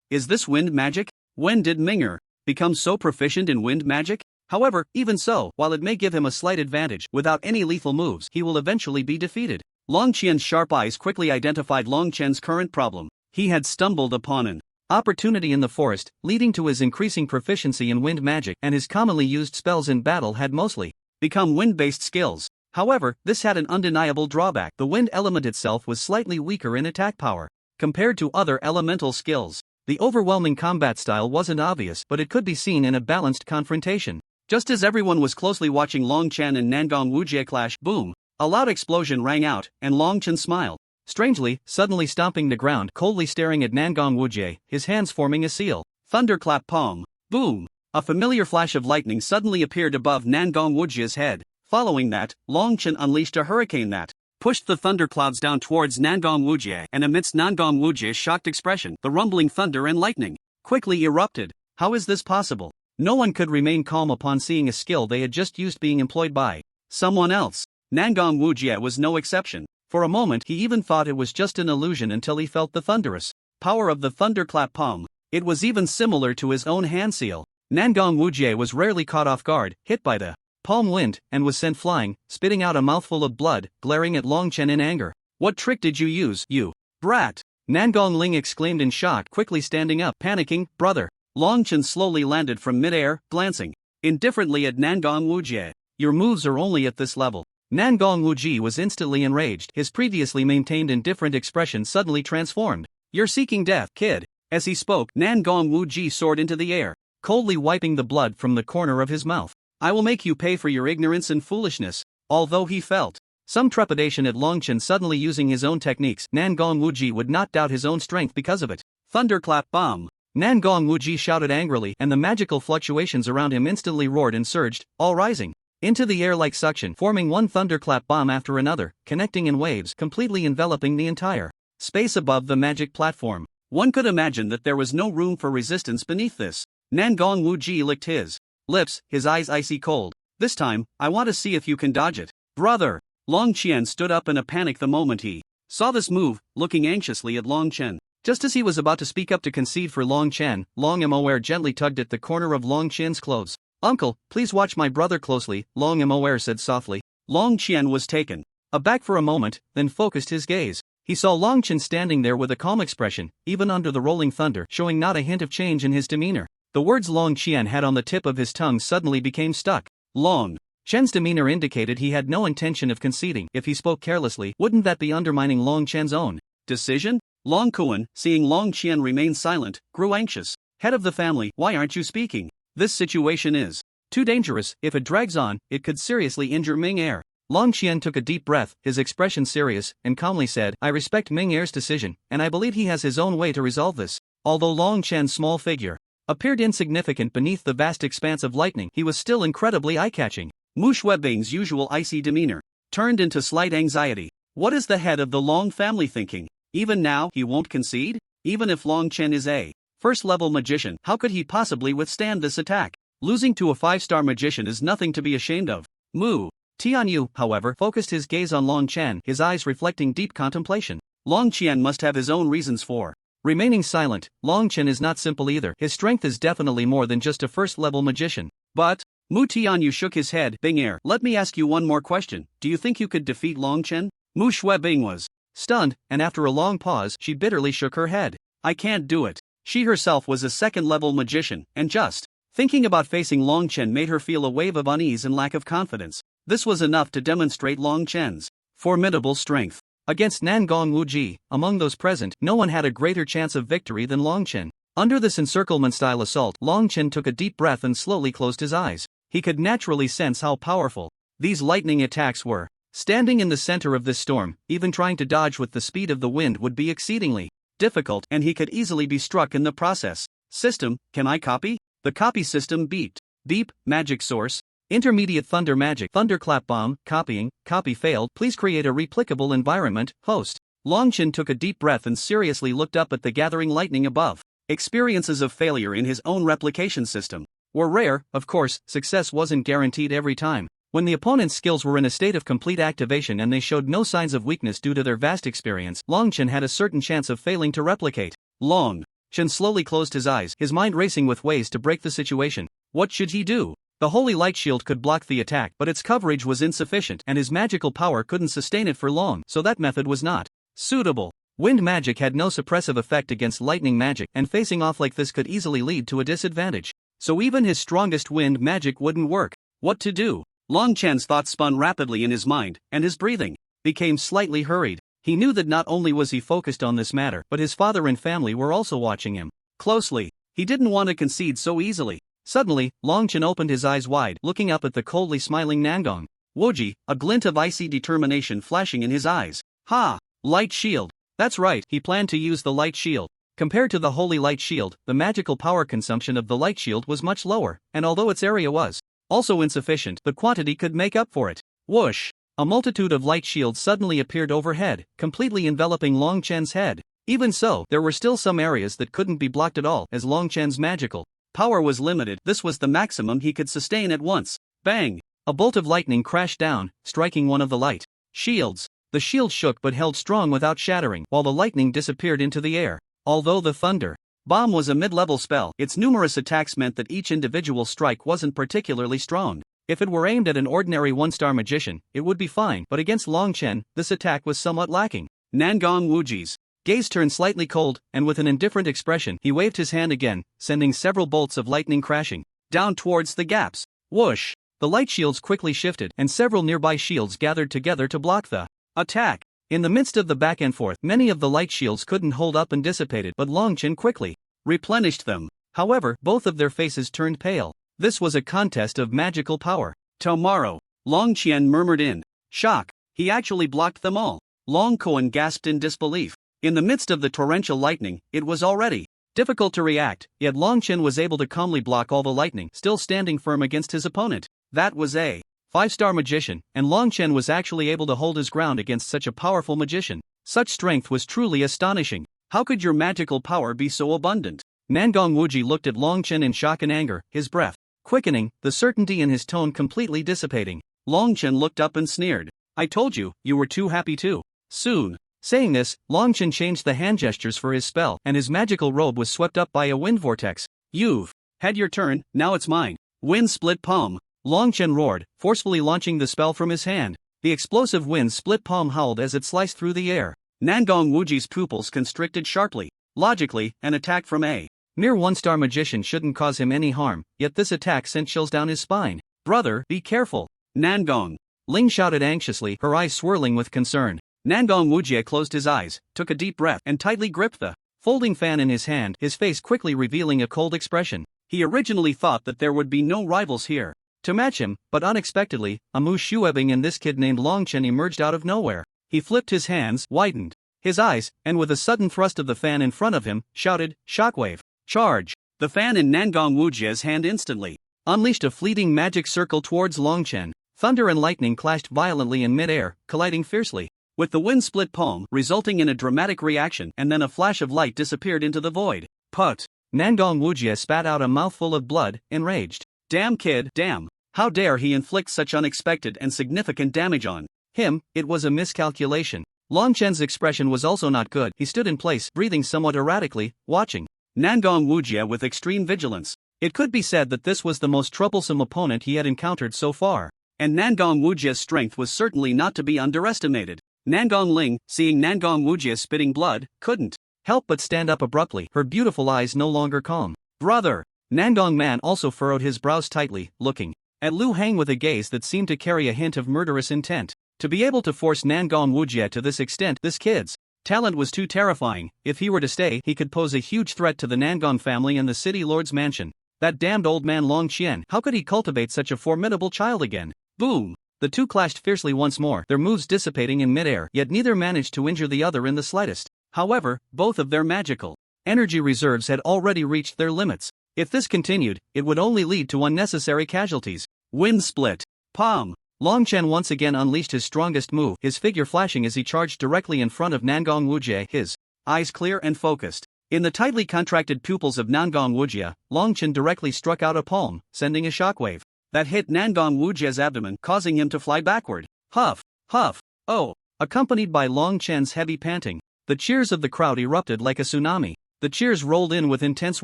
Is this wind magic? When did Minger become so proficient in wind magic? However, even so, while it may give him a slight advantage, without any lethal moves, he will eventually be defeated. Long Qian's sharp eyes quickly identified Long Chen's current problem. He had stumbled upon an opportunity in the forest, leading to his increasing proficiency in wind magic, and his commonly used spells in battle had mostly become wind-based skills. However, this had an undeniable drawback. The wind element itself was slightly weaker in attack power compared to other elemental skills. The overwhelming combat style wasn't obvious, but it could be seen in a balanced confrontation. Just as everyone was closely watching Long Chen and Nangong Wujie clash, boom! A loud explosion rang out, and Long Chen smiled. Strangely, suddenly stomping the ground, coldly staring at Nangong Wujie, his hands forming a seal. Thunderclap palm. Boom! A familiar flash of lightning suddenly appeared above Nangong Wujie's head. Following that, Long Chen unleashed a hurricane that pushed the thunderclouds down towards Nangong Wujie, and amidst Nangong Wujie's shocked expression, the rumbling thunder and lightning quickly erupted. How is this possible? No one could remain calm upon seeing a skill they had just used being employed by someone else. Nangong Wujie was no exception. For a moment he even thought it was just an illusion until he felt the thunderous power of the thunderclap palm. It was even similar to his own hand seal. Nangong Wujie was rarely caught off guard, hit by the palm wind, and was sent flying, spitting out a mouthful of blood, glaring at Long Chen in anger. What trick did you use, you brat? Nangong Ling exclaimed in shock, quickly standing up, panicking. Brother. Long Chen slowly landed from mid-air, glancing indifferently at Nangong Wujie. Your moves are only at this level. Nangong Wujie was instantly enraged, his previously maintained indifferent expression suddenly transformed. You're seeking death, kid. As he spoke, Nangong Wujie soared into the air, coldly wiping the blood from the corner of his mouth. I will make you pay for your ignorance and foolishness. Although he felt some trepidation at Long Chen suddenly using his own techniques, Nangong Wujie would not doubt his own strength because of it. Thunderclap bomb. Nangong Wujie shouted angrily, and the magical fluctuations around him instantly roared and surged, all rising into the air like suction, forming one thunderclap bomb after another, connecting in waves, completely enveloping the entire space above the magic platform. One could imagine that there was no room for resistance beneath this. Nangong Wujie licked his lips, his eyes icy cold. This time, I want to see if you can dodge it. Brother! Long Chen stood up in a panic the moment he saw this move, looking anxiously at Long Chen. Just as he was about to speak up to concede for Long Chen, Long Moer gently tugged at the corner of Long Chen's clothes. Uncle, please watch my brother closely, Long Moer said softly. Long Chen was taken aback for a moment, then focused his gaze. He saw Long Chen standing there with a calm expression, even under the rolling thunder, showing not a hint of change in his demeanor. The words Long Chen had on the tip of his tongue suddenly became stuck. Long Chen's demeanor indicated he had no intention of conceding. If he spoke carelessly, wouldn't that be undermining Long Chen's own decision? Long Kuan, seeing Long Chen remain silent, grew anxious. Head of the family, why aren't you speaking? This situation is too dangerous. If it drags on, it could seriously injure Ming Er. Long Qian took a deep breath, his expression serious, and calmly said, I respect Ming Er's decision, and I believe he has his own way to resolve this. Although Long Chen's small figure appeared insignificant beneath the vast expanse of lightning, he was still incredibly eye-catching. Mu Shuebing's usual icy demeanor turned into slight anxiety. What is the head of the Long family thinking? Even now, he won't concede? Even if Long Chen is a first-level magician, how could he possibly withstand this attack? Losing to a 5-star magician is nothing to be ashamed of. Mu Tianyu, however, focused his gaze on Long Chen, his eyes reflecting deep contemplation. Long Qian must have his own reasons for remaining silent. Long Chen is not simple either. His strength is definitely more than just a first-level magician. But Mu Tianyu shook his head. Bing Er, let me ask you one more question. Do you think you could defeat Long Chen? Mu Shuebing was stunned, and after a long pause, she bitterly shook her head. I can't do it. She herself was a second-level magician, and just thinking about facing Long Chen made her feel a wave of unease and lack of confidence. This was enough to demonstrate Long Chen's formidable strength. Against Nangong Wuji, among those present, no one had a greater chance of victory than Long Chen. Under this encirclement-style assault, Long Chen took a deep breath and slowly closed his eyes. He could naturally sense how powerful these lightning attacks were. Standing in the center of this storm, even trying to dodge with the speed of the wind would be exceedingly difficult, and he could easily be struck in the process. System, can I copy? The copy system beeped. Beep, magic source. Intermediate thunder magic. Thunderclap bomb, copying, copy failed. Please create a replicable environment. Host. Long Chen took a deep breath and seriously looked up at the gathering lightning above. Experiences of failure in his own replication system were rare. Of course, success wasn't guaranteed every time. When the opponent's skills were in a state of complete activation and they showed no signs of weakness due to their vast experience, Long Chen had a certain chance of failing to replicate. Long Chen slowly closed his eyes, his mind racing with ways to break the situation. What should he do? The holy light shield could block the attack, but its coverage was insufficient and his magical power couldn't sustain it for long, so that method was not suitable. Wind magic had no suppressive effect against lightning magic, and facing off like this could easily lead to a disadvantage. So even his strongest wind magic wouldn't work. What to do? Long Chen's thoughts spun rapidly in his mind, and his breathing became slightly hurried. He knew that not only was he focused on this matter, but his father and family were also watching him closely. He didn't want to concede so easily. Suddenly, Long Chen opened his eyes wide, looking up at the coldly smiling Nangong Wuji, a glint of icy determination flashing in his eyes. Ha! Light shield. That's right, he planned to use the light shield. Compared to the holy light shield, the magical power consumption of the light shield was much lower, and although its area was also insufficient, the quantity could make up for it. Whoosh! A multitude of light shields suddenly appeared overhead, completely enveloping Long Chen's head. Even so, there were still some areas that couldn't be blocked at all, as Long Chen's magical power was limited. This was the maximum he could sustain at once. Bang! A bolt of lightning crashed down, striking one of the light shields. The shield shook but held strong without shattering, while the lightning disappeared into the air. Although the thunder bomb was a mid-level spell, its numerous attacks meant that each individual strike wasn't particularly strong. If it were aimed at an ordinary one-star magician, it would be fine, but against Long Chen, this attack was somewhat lacking. Nangong Wuji's gaze turned slightly cold, and with an indifferent expression, he waved his hand again, sending several bolts of lightning crashing down towards the gaps. Whoosh! The light shields quickly shifted, and several nearby shields gathered together to block the attack. In the midst of the back and forth, many of the light shields couldn't hold up and dissipated, but Long Chen quickly replenished them. However, both of their faces turned pale. This was a contest of magical power. Tomorrow, Long Chen murmured in shock. He actually blocked them all. Long Koan gasped in disbelief. In the midst of the torrential lightning, it was already difficult to react, yet Long Chen was able to calmly block all the lightning, still standing firm against his opponent. That was a 5-star magician, and Long Chen was actually able to hold his ground against such a powerful magician. Such strength was truly astonishing. How could your magical power be so abundant? Nangong Wuji looked at Long Chen in shock and anger, his breath quickening, the certainty in his tone completely dissipating. Long Chen looked up and sneered. I told you, you were too happy too soon. Saying this, Long Chen changed the hand gestures for his spell, and his magical robe was swept up by a wind vortex. You've had your turn, now it's mine. Wind split palm. Long Chen roared, forcefully launching the spell from his hand. The explosive wind split palm howled as it sliced through the air. Nangong Wuji's pupils constricted sharply. Logically, an attack from a mere one-star magician shouldn't cause him any harm, yet this attack sent chills down his spine. Brother, be careful. Nangong Ling shouted anxiously, her eyes swirling with concern. Nangong Wuji closed his eyes, took a deep breath, and tightly gripped the folding fan in his hand, his face quickly revealing a cold expression. He originally thought that there would be no rivals here to match him, but unexpectedly, a Mu Shuebing and this kid named Long Chen emerged out of nowhere. He flipped his hands, widened his eyes, and with a sudden thrust of the fan in front of him, shouted, Shockwave. Charge! The fan in Nangong Wuji's hand instantly unleashed a fleeting magic circle towards Long Chen. Thunder and lightning clashed violently in mid-air, colliding fiercely, with the wind split palm resulting in a dramatic reaction, and then a flash of light disappeared into the void. Put! Nangong Wuji spat out a mouthful of blood, enraged. Damn kid, damn! How dare he inflict such unexpected and significant damage on him? It was a miscalculation. Long Chen's expression was also not good. He stood in place, breathing somewhat erratically, watching Nangong Wuji with extreme vigilance. It could be said that this was the most troublesome opponent he had encountered so far, and Nangong Wuji's strength was certainly not to be underestimated. Nangong Ling, seeing Nangong Wuji spitting blood, couldn't help but stand up abruptly, her beautiful eyes no longer calm. Brother! Nangong Man also furrowed his brows tightly, looking at Lu Hang with a gaze that seemed to carry a hint of murderous intent. To be able to force Nangong Wujie to this extent, this kid's talent was too terrifying. If he were to stay, he could pose a huge threat to the Nangong family and the city lord's mansion. That damned old man Long Qian, how could he cultivate such a formidable child again? Boom! The two clashed fiercely once more, their moves dissipating in midair, yet neither managed to injure the other in the slightest. However, both of their magical energy reserves had already reached their limits. If this continued, it would only lead to unnecessary casualties. Wind split. Palm. Long Chen once again unleashed his strongest move, his figure flashing as he charged directly in front of Nangong Wujie, his eyes clear and focused. In the tightly contracted pupils of Nangong Wujie, Long Chen directly struck out a palm, sending a shockwave that hit Nangong Wujie's abdomen, causing him to fly backward. Huff, huff, oh! Accompanied by Long Chen's heavy panting, the cheers of the crowd erupted like a tsunami. The cheers rolled in with intense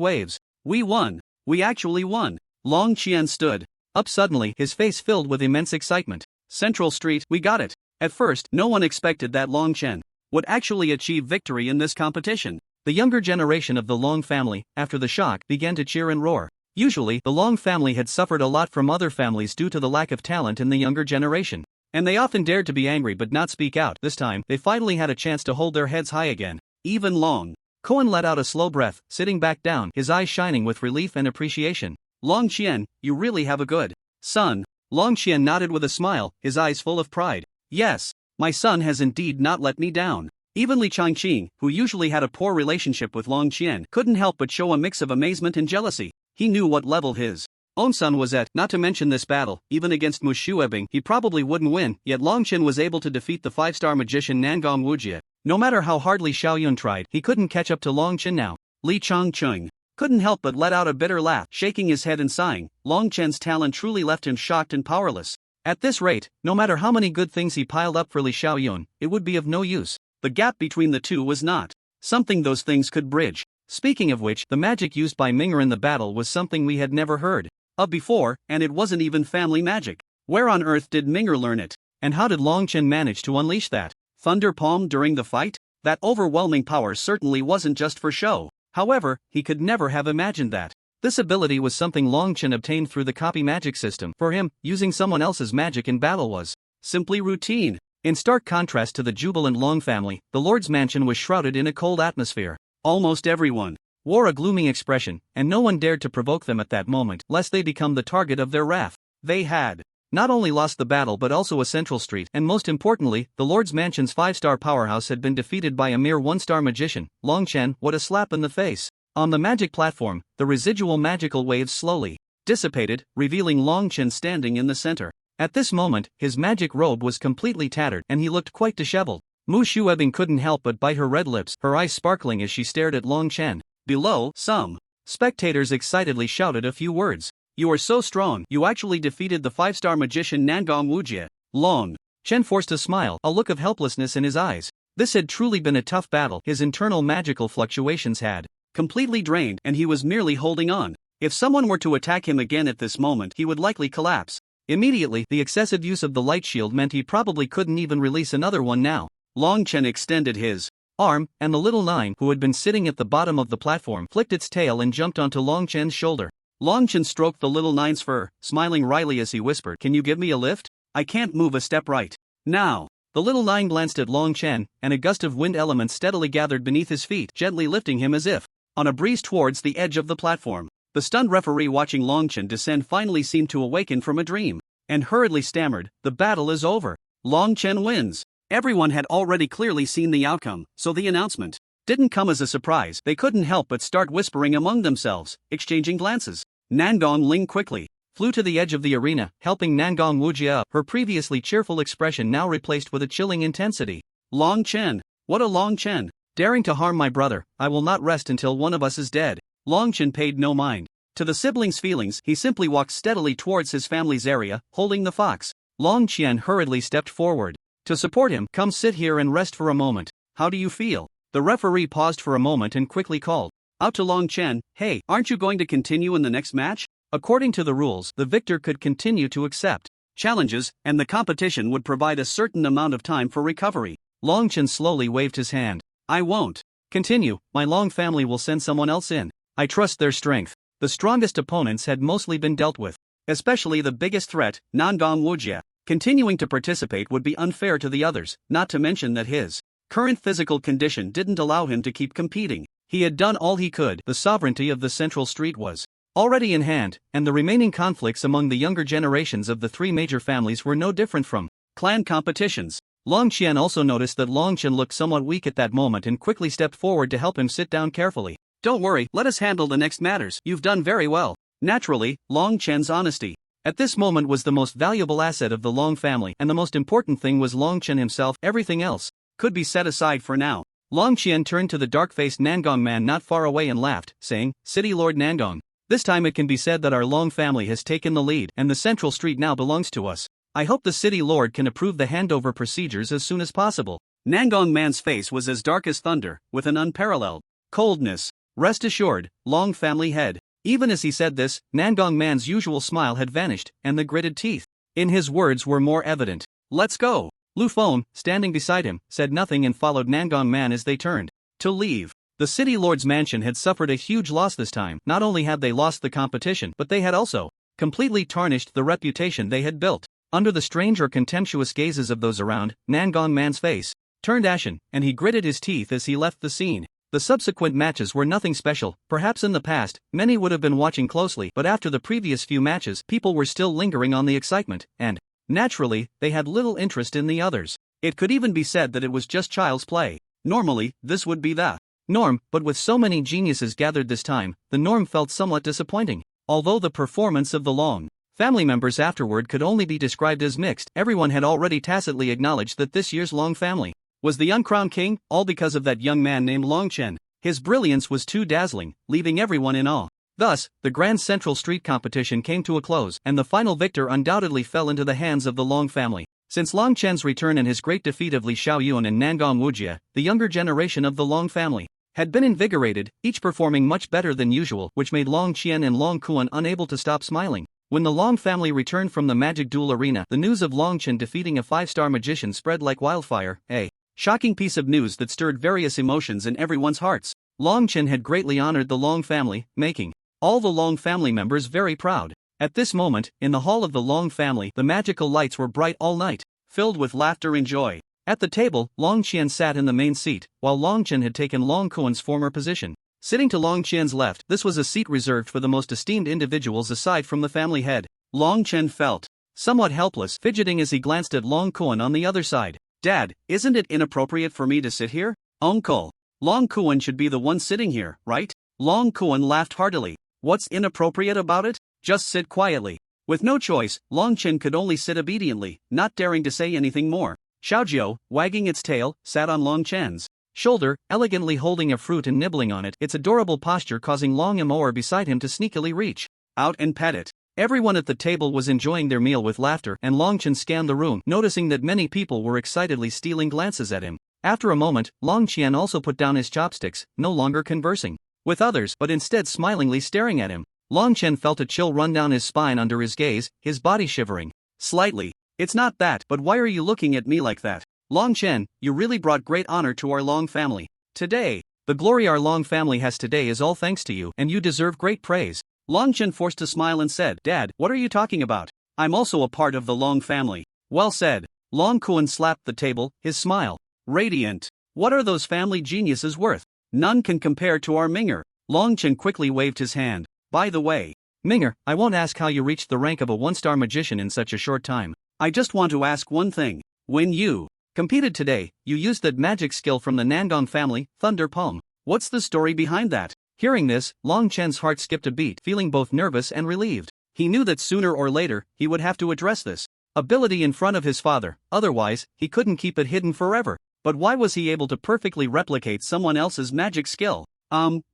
waves. We won! We actually won! Long Qian stood up suddenly, his face filled with immense excitement. Central Street, we got it! At first, no one expected that Long Chen would actually achieve victory in this competition. The younger generation of the Long family, after the shock, began to cheer and roar. Usually, the Long family had suffered a lot from other families due to the lack of talent in the younger generation, and they often dared to be angry but not speak out. This time, they finally had a chance to hold their heads high again. Even Long Cohen let out a slow breath, sitting back down, his eyes shining with relief and appreciation. Long Qian, you really have a good son. Long Qian nodded with a smile, his eyes full of pride. Yes, my son has indeed not let me down. Even Li Changqing, who usually had a poor relationship with Long Qian, couldn't help but show a mix of amazement and jealousy. He knew what level his own son was at, not to mention this battle, even against Mu Shuebing he probably wouldn't win, yet Long Qian was able to defeat the 5-star magician Nangong Wujie. No matter how hardly Xiaoyun tried, he couldn't catch up to Long Qian now. Li Changqing couldn't help but let out a bitter laugh, shaking his head and sighing. Long Qian's talent truly left him shocked and powerless. At this rate, no matter how many good things he piled up for Li Xiaoyun, it would be of no use. The gap between the two was not something those things could bridge. Speaking of which, the magic used by Ming'er in the battle was something we had never heard of before, and it wasn't even family magic. Where on earth did Ming'er learn it? And how did Long Qian manage to unleash that thunder palm during the fight? That overwhelming power certainly wasn't just for show. However, he could never have imagined that this ability was something Long Qian obtained through the copy magic system. For him, using someone else's magic in battle was simply routine. In stark contrast to the jubilant Long family, the Lord's mansion was shrouded in a cold atmosphere. Almost everyone wore a gloomy expression, and no one dared to provoke them at that moment, lest they become the target of their wrath. They had not only lost the battle but also a Central Street, and most importantly, the Lord's mansion's 5-star powerhouse had been defeated by a mere 1-star magician. Long Qian, what a slap in the face. On the magic platform, the residual magical waves slowly dissipated, revealing Long Qian standing in the center. At this moment, his magic robe was completely tattered, and he looked quite disheveled. Mu Shuebing couldn't help but bite her red lips, her eyes sparkling as she stared at Long Qian. Below, some spectators excitedly shouted a few words. You are so strong, you actually defeated the 5-star magician Nangong Wujie. Long Qian forced a smile, a look of helplessness in his eyes. This had truly been a tough battle. His internal magical fluctuations had completely drained, and he was merely holding on. If someone were to attack him again at this moment, he would likely collapse. Immediately, the excessive use of the light shield meant he probably couldn't even release another one now. Long Qian extended his arm, and the little nine, who had been sitting at the bottom of the platform, flicked its tail and jumped onto Long Qian's shoulder. Long Qian stroked the little nine's fur, smiling wryly as he whispered, "Can you give me a lift? I can't move a step right now." The little nine glanced at Long Qian, and a gust of wind elements steadily gathered beneath his feet, gently lifting him as if on a breeze towards the edge of the platform. The stunned referee watching Long Qian descend finally seemed to awaken from a dream, and hurriedly stammered, "The battle is over. Long Qian wins." Everyone had already clearly seen the outcome, so the announcement didn't come as a surprise. They couldn't help but start whispering among themselves, exchanging glances. Nangong Ling quickly flew to the edge of the arena, helping Nangong Wujie up, her previously cheerful expression now replaced with a chilling intensity. Long Qian, what a Long Qian! Daring to harm my brother, I will not rest until one of us is dead. Long Qian paid no mind to the siblings' feelings. He simply walked steadily towards his family's area, holding the fox. Long Qian hurriedly stepped forward to support him. "Come sit here and rest for a moment. How do you feel?" The referee paused for a moment and quickly called out to Long Qian, "Hey, aren't you going to continue in the next match?" According to the rules, the victor could continue to accept challenges, and the competition would provide a certain amount of time for recovery. Long Qian slowly waved his hand. "I won't. Continue, my Long family will send someone else in. I trust their strength. The strongest opponents had mostly been dealt with. Especially the biggest threat, Nangong Wujia. Continuing to participate would be unfair to the others, not to mention that his current physical condition didn't allow him to keep competing. He had done all he could. The sovereignty of the Central Street was already in hand, and the remaining conflicts among the younger generations of the three major families were no different from clan competitions. Long Qian also noticed that Long Chen looked somewhat weak at that moment and quickly stepped forward to help him sit down carefully. Don't worry, let us handle the next matters. You've done very well. Naturally, Long Chen's honesty at this moment was the most valuable asset of the Long family, and the most important thing was Long Chen himself. Everything else could be set aside for now. Long Qian turned to the dark-faced Nangong man not far away and laughed, saying, City Lord Nangong, this time it can be said that our Long family has taken the lead and the Central Street now belongs to us. I hope the City Lord can approve the handover procedures as soon as possible. Nangong man's face was as dark as thunder, with an unparalleled coldness. Rest assured, Long family head. Even as he said this, Nangong man's usual smile had vanished, and the gritted teeth in his words were more evident. Let's go. Lu Feng, standing beside him, said nothing and followed Nangong man as they turned to leave. The city lord's mansion had suffered a huge loss this time. Not only had they lost the competition, but they had also completely tarnished the reputation they had built. Under the strange or contemptuous gazes of those around, Nangong man's face turned ashen, and he gritted his teeth as he left the scene. The subsequent matches were nothing special. Perhaps in the past, many would have been watching closely, but after the previous few matches, people were still lingering on the excitement, and naturally, they had little interest in the others. It could even be said that it was just child's play. Normally, this would be the norm, but with so many geniuses gathered this time, the norm felt somewhat disappointing. Although the performance of the Long family members afterward could only be described as mixed, everyone had already tacitly acknowledged that this year's Long family was the uncrowned king, all because of that young man named Long Chen. His brilliance was too dazzling, leaving everyone in awe. Thus, the Grand Central Street competition came to a close, and the final victor undoubtedly fell into the hands of the Long family. Since Long Chen's return and his great defeat of Li Xiaoyun and Nangong Wujia, the younger generation of the Long family had been invigorated, each performing much better than usual, which made Long Qian and Long Kuan unable to stop smiling. When the Long family returned from the magic duel arena, the news of Long Chen defeating a 5-star magician spread like wildfire, a shocking piece of news that stirred various emotions in everyone's hearts. Long Chen had greatly honored the Long family, making all the Long family members very proud. At this moment, in the hall of the Long family, the magical lights were bright all night, filled with laughter and joy. At the table, Long Qian sat in the main seat, while Long Chen had taken Long Kuan's former position. Sitting to Long Qian's left, this was a seat reserved for the most esteemed individuals aside from the family head. Long Chen felt somewhat helpless, fidgeting as he glanced at Long Kuan on the other side. Dad, isn't it inappropriate for me to sit here? Uncle, Long Kuan should be the one sitting here, right? Long Kuan laughed heartily. What's inappropriate about it? Just sit quietly. With no choice, Long Chen could only sit obediently, not daring to say anything more. Xiaojiu, wagging its tail, sat on Long Chen's shoulder, elegantly holding a fruit and nibbling on it, its adorable posture causing Long Amour beside him to sneakily reach out and pet it. Everyone at the table was enjoying their meal with laughter, and Long Chen scanned the room, noticing that many people were excitedly stealing glances at him. After a moment, Long Qian also put down his chopsticks, no longer conversing with others, but instead smilingly staring at him. Long Chen felt a chill run down his spine under his gaze, his body shivering slightly. It's not that, but why are you looking at me like that? Long Chen, you really brought great honor to our Long family. Today, the glory our Long family has today is all thanks to you, and you deserve great praise. Long Chen forced a smile and said, Dad, what are you talking about? I'm also a part of the Long family. Well said. Long Kuan slapped the table, his smile radiant. What are those family geniuses worth? None can compare to our Minger. Long Chen quickly waved his hand. By the way, Minger, I won't ask how you reached the rank of a 1-star magician in such a short time. I just want to ask one thing. When you competed today, you used that magic skill from the Nangong family, Thunder Palm. What's the story behind that? Hearing this, Long Chen's heart skipped a beat, feeling both nervous and relieved. He knew that sooner or later, he would have to address this ability in front of his father, otherwise, he couldn't keep it hidden forever. But why was he able to perfectly replicate someone else's magic skill?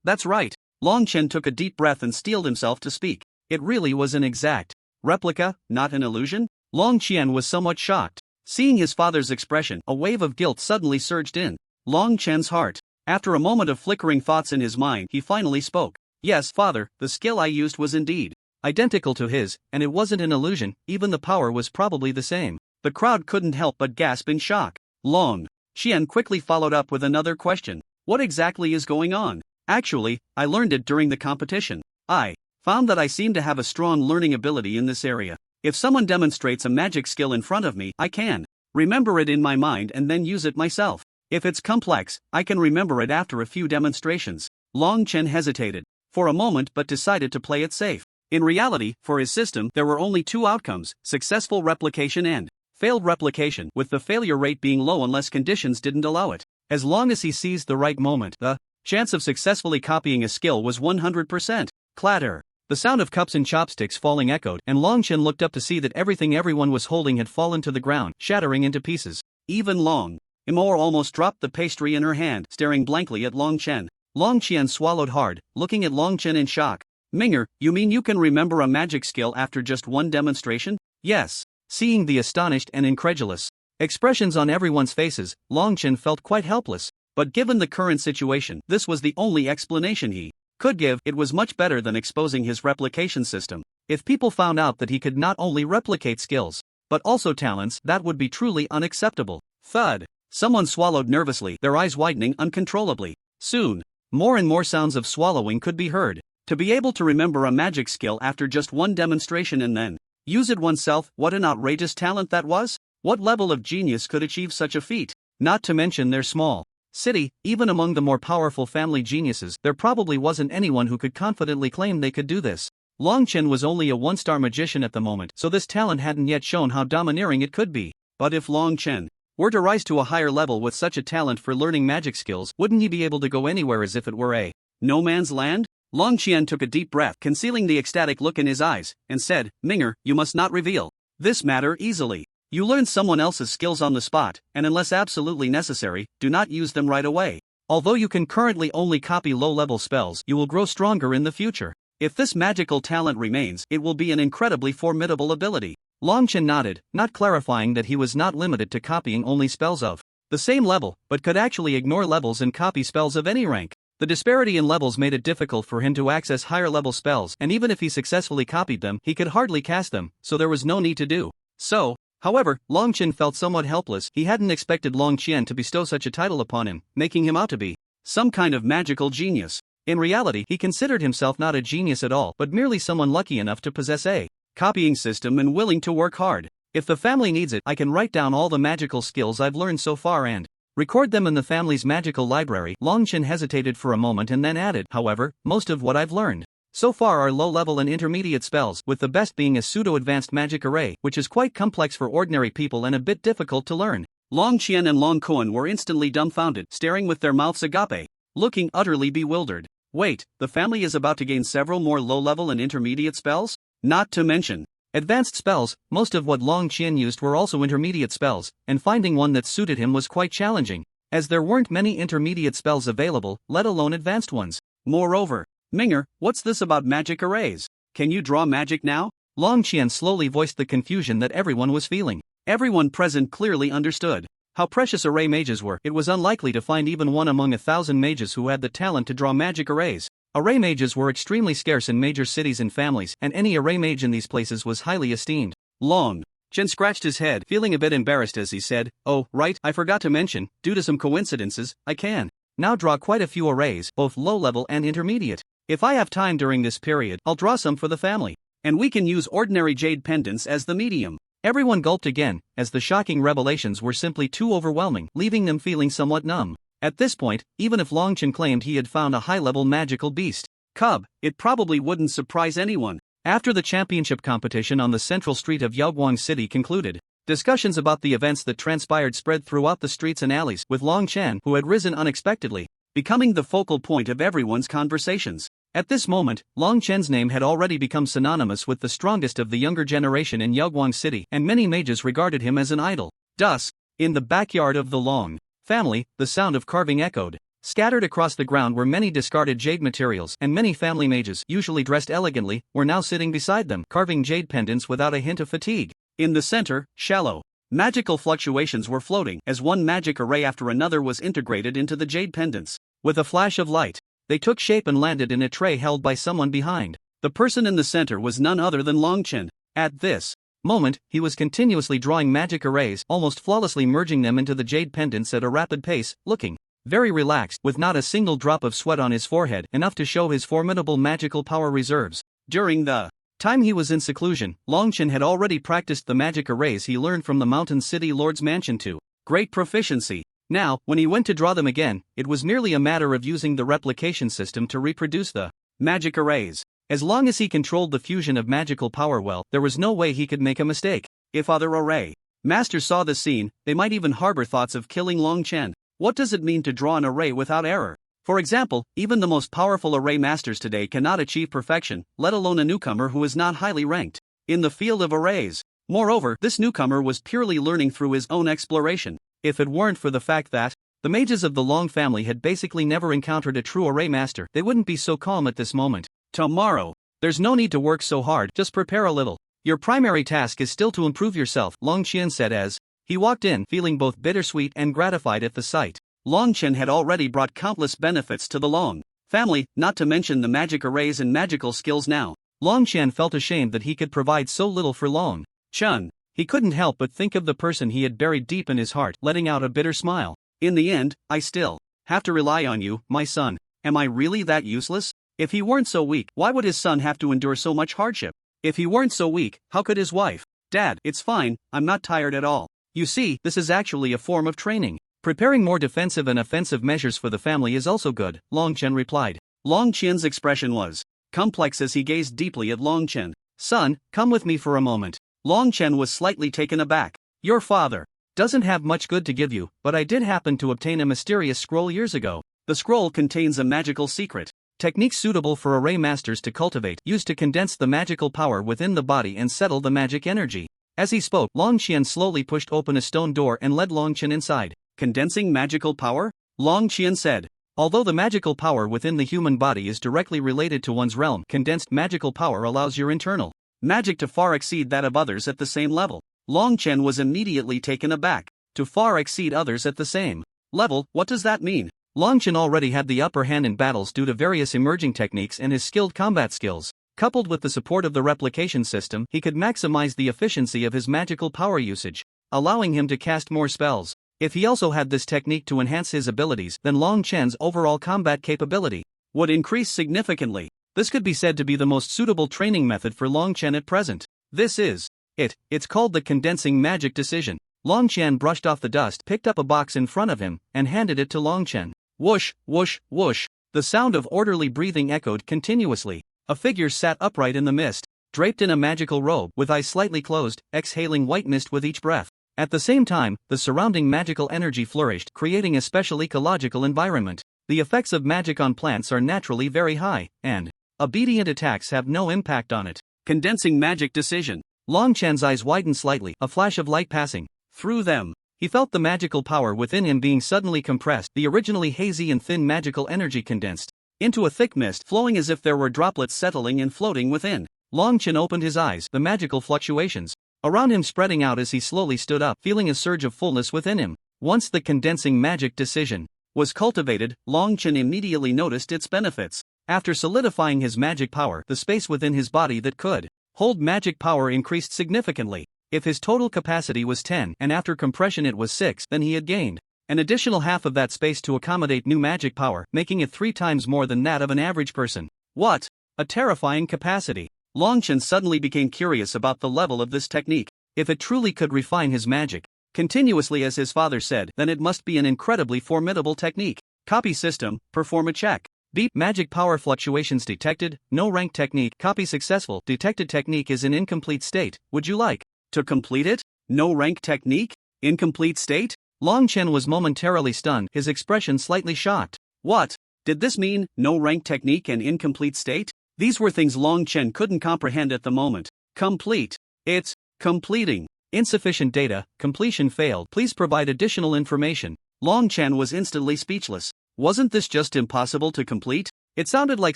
That's right. Long Chen took a deep breath and steeled himself to speak. It really was an exact replica, not an illusion? Long Qian was somewhat shocked. Seeing his father's expression, a wave of guilt suddenly surged in Long Chen's heart. After a moment of flickering thoughts in his mind, he finally spoke. Yes, father, the skill I used was indeed identical to his, and it wasn't an illusion, even the power was probably the same. The crowd couldn't help but gasp in shock. Long Qian quickly followed up with another question. What exactly is going on? Actually, I learned it during the competition. I found that I seem to have a strong learning ability in this area. If someone demonstrates a magic skill in front of me, I can remember it in my mind and then use it myself. If it's complex, I can remember it after a few demonstrations. Long Chen hesitated for a moment but decided to play it safe. In reality, for his system, there were only two outcomes: successful replication and failed replication, with the failure rate being low unless conditions didn't allow it. As long as he seized the right moment, the chance of successfully copying a skill was 100%. Clatter. The sound of cups and chopsticks falling echoed, and Long Chen looked up to see that everything everyone was holding had fallen to the ground, shattering into pieces. Even Long Imor almost dropped the pastry in her hand, staring blankly at Long Chen. Long Qian swallowed hard, looking at Long Chen in shock. Minger, you mean you can remember a magic skill after just one demonstration? Yes. Seeing the astonished and incredulous expressions on everyone's faces, Long Chen felt quite helpless. But given the current situation, this was the only explanation he could give. It was much better than exposing his replication system. If people found out that he could not only replicate skills, but also talents, that would be truly unacceptable. Thud. Someone swallowed nervously, their eyes widening uncontrollably. Soon, more and more sounds of swallowing could be heard. To be able to remember a magic skill after just one demonstration and then use it oneself, what an outrageous talent that was! What level of genius could achieve such a feat? Not to mention their small city. Even among the more powerful family geniuses, there probably wasn't anyone who could confidently claim they could do this. Long Chen was only a one-star magician at the moment, so this talent hadn't yet shown how domineering it could be. But if Long Chen were to rise to a higher level with such a talent for learning magic skills, wouldn't he be able to go anywhere as if it were a no man's land? Long Qian took a deep breath, concealing the ecstatic look in his eyes, and said, Minger, you must not reveal this matter easily. You learn someone else's skills on the spot, and unless absolutely necessary, do not use them right away. Although you can currently only copy low-level spells, you will grow stronger in the future. If this magical talent remains, it will be an incredibly formidable ability. Long Chen nodded, not clarifying that he was not limited to copying only spells of the same level, but could actually ignore levels and copy spells of any rank. The disparity in levels made it difficult for him to access higher-level spells, and even if he successfully copied them, he could hardly cast them, so there was no need to do so. However, Long Chen felt somewhat helpless. He hadn't expected Long Qian to bestow such a title upon him, making him out to be some kind of magical genius. In reality, he considered himself not a genius at all, but merely someone lucky enough to possess a copying system and willing to work hard. If the family needs it, I can write down all the magical skills I've learned so far and record them in the family's magical library. Long Chen hesitated for a moment and then added, however, most of what I've learned so far are low-level and intermediate spells, with the best being a pseudo-advanced magic array, which is quite complex for ordinary people and a bit difficult to learn. Long Qian and Long Kuan were instantly dumbfounded, staring with their mouths agape, looking utterly bewildered. Wait, the family is about to gain several more low-level and intermediate spells? Not to mention advanced spells. Most of what Long Qian used were also intermediate spells, and finding one that suited him was quite challenging, as there weren't many intermediate spells available, let alone advanced ones. Moreover, Minger, what's this about magic arrays? Can you draw magic now? Long Qian slowly voiced the confusion that everyone was feeling. Everyone present clearly understood how precious array mages were. It was unlikely to find even one among 1,000 mages who had the talent to draw magic arrays. Array mages were extremely scarce in major cities and families, and any array mage in these places was highly esteemed. Long Chen scratched his head, feeling a bit embarrassed as he said, Oh, right, I forgot to mention, due to some coincidences, I can now draw quite a few arrays, both low-level and intermediate. If I have time during this period, I'll draw some for the family. And we can use ordinary jade pendants as the medium. Everyone gulped again, as the shocking revelations were simply too overwhelming, leaving them feeling somewhat numb. At this point, even if Long Chen claimed he had found a high-level magical beast cub, it probably wouldn't surprise anyone. After the championship competition on the central street of Yaoguang City concluded, discussions about the events that transpired spread throughout the streets and alleys, with Long Chen, who had risen unexpectedly, becoming the focal point of everyone's conversations. At this moment, Long Chen's name had already become synonymous with the strongest of the younger generation in Yaoguang City, and many mages regarded him as an idol. Dusk. In the backyard of the Long family, the sound of carving echoed. Scattered across the ground were many discarded jade materials, and many family mages, usually dressed elegantly, were now sitting beside them, carving jade pendants without a hint of fatigue. In the center, shallow magical fluctuations were floating, as one magic array after another was integrated into the jade pendants. With a flash of light, they took shape and landed in a tray held by someone behind. The person in the center was none other than Long Chen. At this moment, he was continuously drawing magic arrays, almost flawlessly merging them into the jade pendants at a rapid pace, looking very relaxed, with not a single drop of sweat on his forehead, enough to show his formidable magical power reserves. During the time he was in seclusion, Longchen had already practiced the magic arrays he learned from the Mountain City Lord's mansion to great proficiency. Now, when he went to draw them again, it was merely a matter of using the replication system to reproduce the magic arrays. As long as he controlled the fusion of magical power well, there was no way he could make a mistake. If other array masters saw the scene, they might even harbor thoughts of killing Longchen. What does it mean to draw an array without error? For example, even the most powerful array masters today cannot achieve perfection, let alone a newcomer who is not highly ranked in the field of arrays. Moreover, this newcomer was purely learning through his own exploration. If it weren't for the fact that the mages of the Long family had basically never encountered a true array master, they wouldn't be so calm at this moment. Tomorrow. There's no need to work so hard, just prepare a little. Your primary task is still to improve yourself, Longchen said as he walked in, feeling both bittersweet and gratified at the sight. Longchen had already brought countless benefits to the Long family, not to mention the magic arrays and magical skills now. Longchen felt ashamed that he could provide so little for Long Chun. He couldn't help but think of the person he had buried deep in his heart, letting out a bitter smile. In the end, I still have to rely on you, my son. Am I really that useless? If he weren't so weak, why would his son have to endure so much hardship? If he weren't so weak, how could his wife? Dad, it's fine, I'm not tired at all. You see, this is actually a form of training. Preparing more defensive and offensive measures for the family is also good, Longchen replied. Longchen's expression was complex as he gazed deeply at Longchen. Son, come with me for a moment. Longchen was slightly taken aback. Your father doesn't have much good to give you, but I did happen to obtain a mysterious scroll years ago. The scroll contains a magical secret. Techniques suitable for array masters to cultivate, used to condense the magical power within the body and settle the magic energy. As he spoke, Longchen slowly pushed open a stone door and led Longchen inside. Condensing magical power? Longchen said. Although the magical power within the human body is directly related to one's realm, condensed magical power allows your internal magic to far exceed that of others at the same level. Longchen was immediately taken aback. To far exceed others at the same level, what does that mean? Longchen already had the upper hand in battles due to various emerging techniques and his skilled combat skills. Coupled with the support of the replication system, he could maximize the efficiency of his magical power usage, allowing him to cast more spells. If he also had this technique to enhance his abilities, then Longchen's overall combat capability would increase significantly. This could be said to be the most suitable training method for Longchen at present. This is it. It's called the condensing magic decision. Longchen brushed off the dust, picked up a box in front of him, and handed it to Longchen. Whoosh, whoosh, whoosh. The sound of orderly breathing echoed continuously. A figure sat upright in the mist, draped in a magical robe, with eyes slightly closed, exhaling white mist with each breath. At the same time, the surrounding magical energy flourished, creating a special ecological environment. The effects of magic on plants are naturally very high, and obedient attacks have no impact on it. Condensing magic decision. Longchen's eyes widened slightly, a flash of light passing through them. He felt the magical power within him being suddenly compressed, the originally hazy and thin magical energy condensed into a thick mist, flowing as if there were droplets settling and floating within. Longchen opened his eyes, the magical fluctuations around him spreading out as he slowly stood up, feeling a surge of fullness within him. Once the condensing magic decision was cultivated, Longchen immediately noticed its benefits. After solidifying his magic power, the space within his body that could hold magic power increased significantly. If his total capacity was 10 and after compression it was 6, then he had gained an additional half of that space to accommodate new magic power, making it 3 times more than that of an average person. What a terrifying capacity! Longchen suddenly became curious about the level of this technique. If it truly could refine his magic continuously as his father said, then it must be an incredibly formidable technique. Copy system, perform a check. Beep, magic power fluctuations detected, no rank technique, copy successful, detected technique is in incomplete state, would you like to complete it? No rank technique? Incomplete state? Longchen was momentarily stunned, his expression slightly shocked. What? Did this mean, no rank technique and incomplete state? These were things Longchen couldn't comprehend at the moment. Complete. It's completing. Insufficient data, completion failed, please provide additional information. Longchen was instantly speechless. Wasn't this just impossible to complete? It sounded like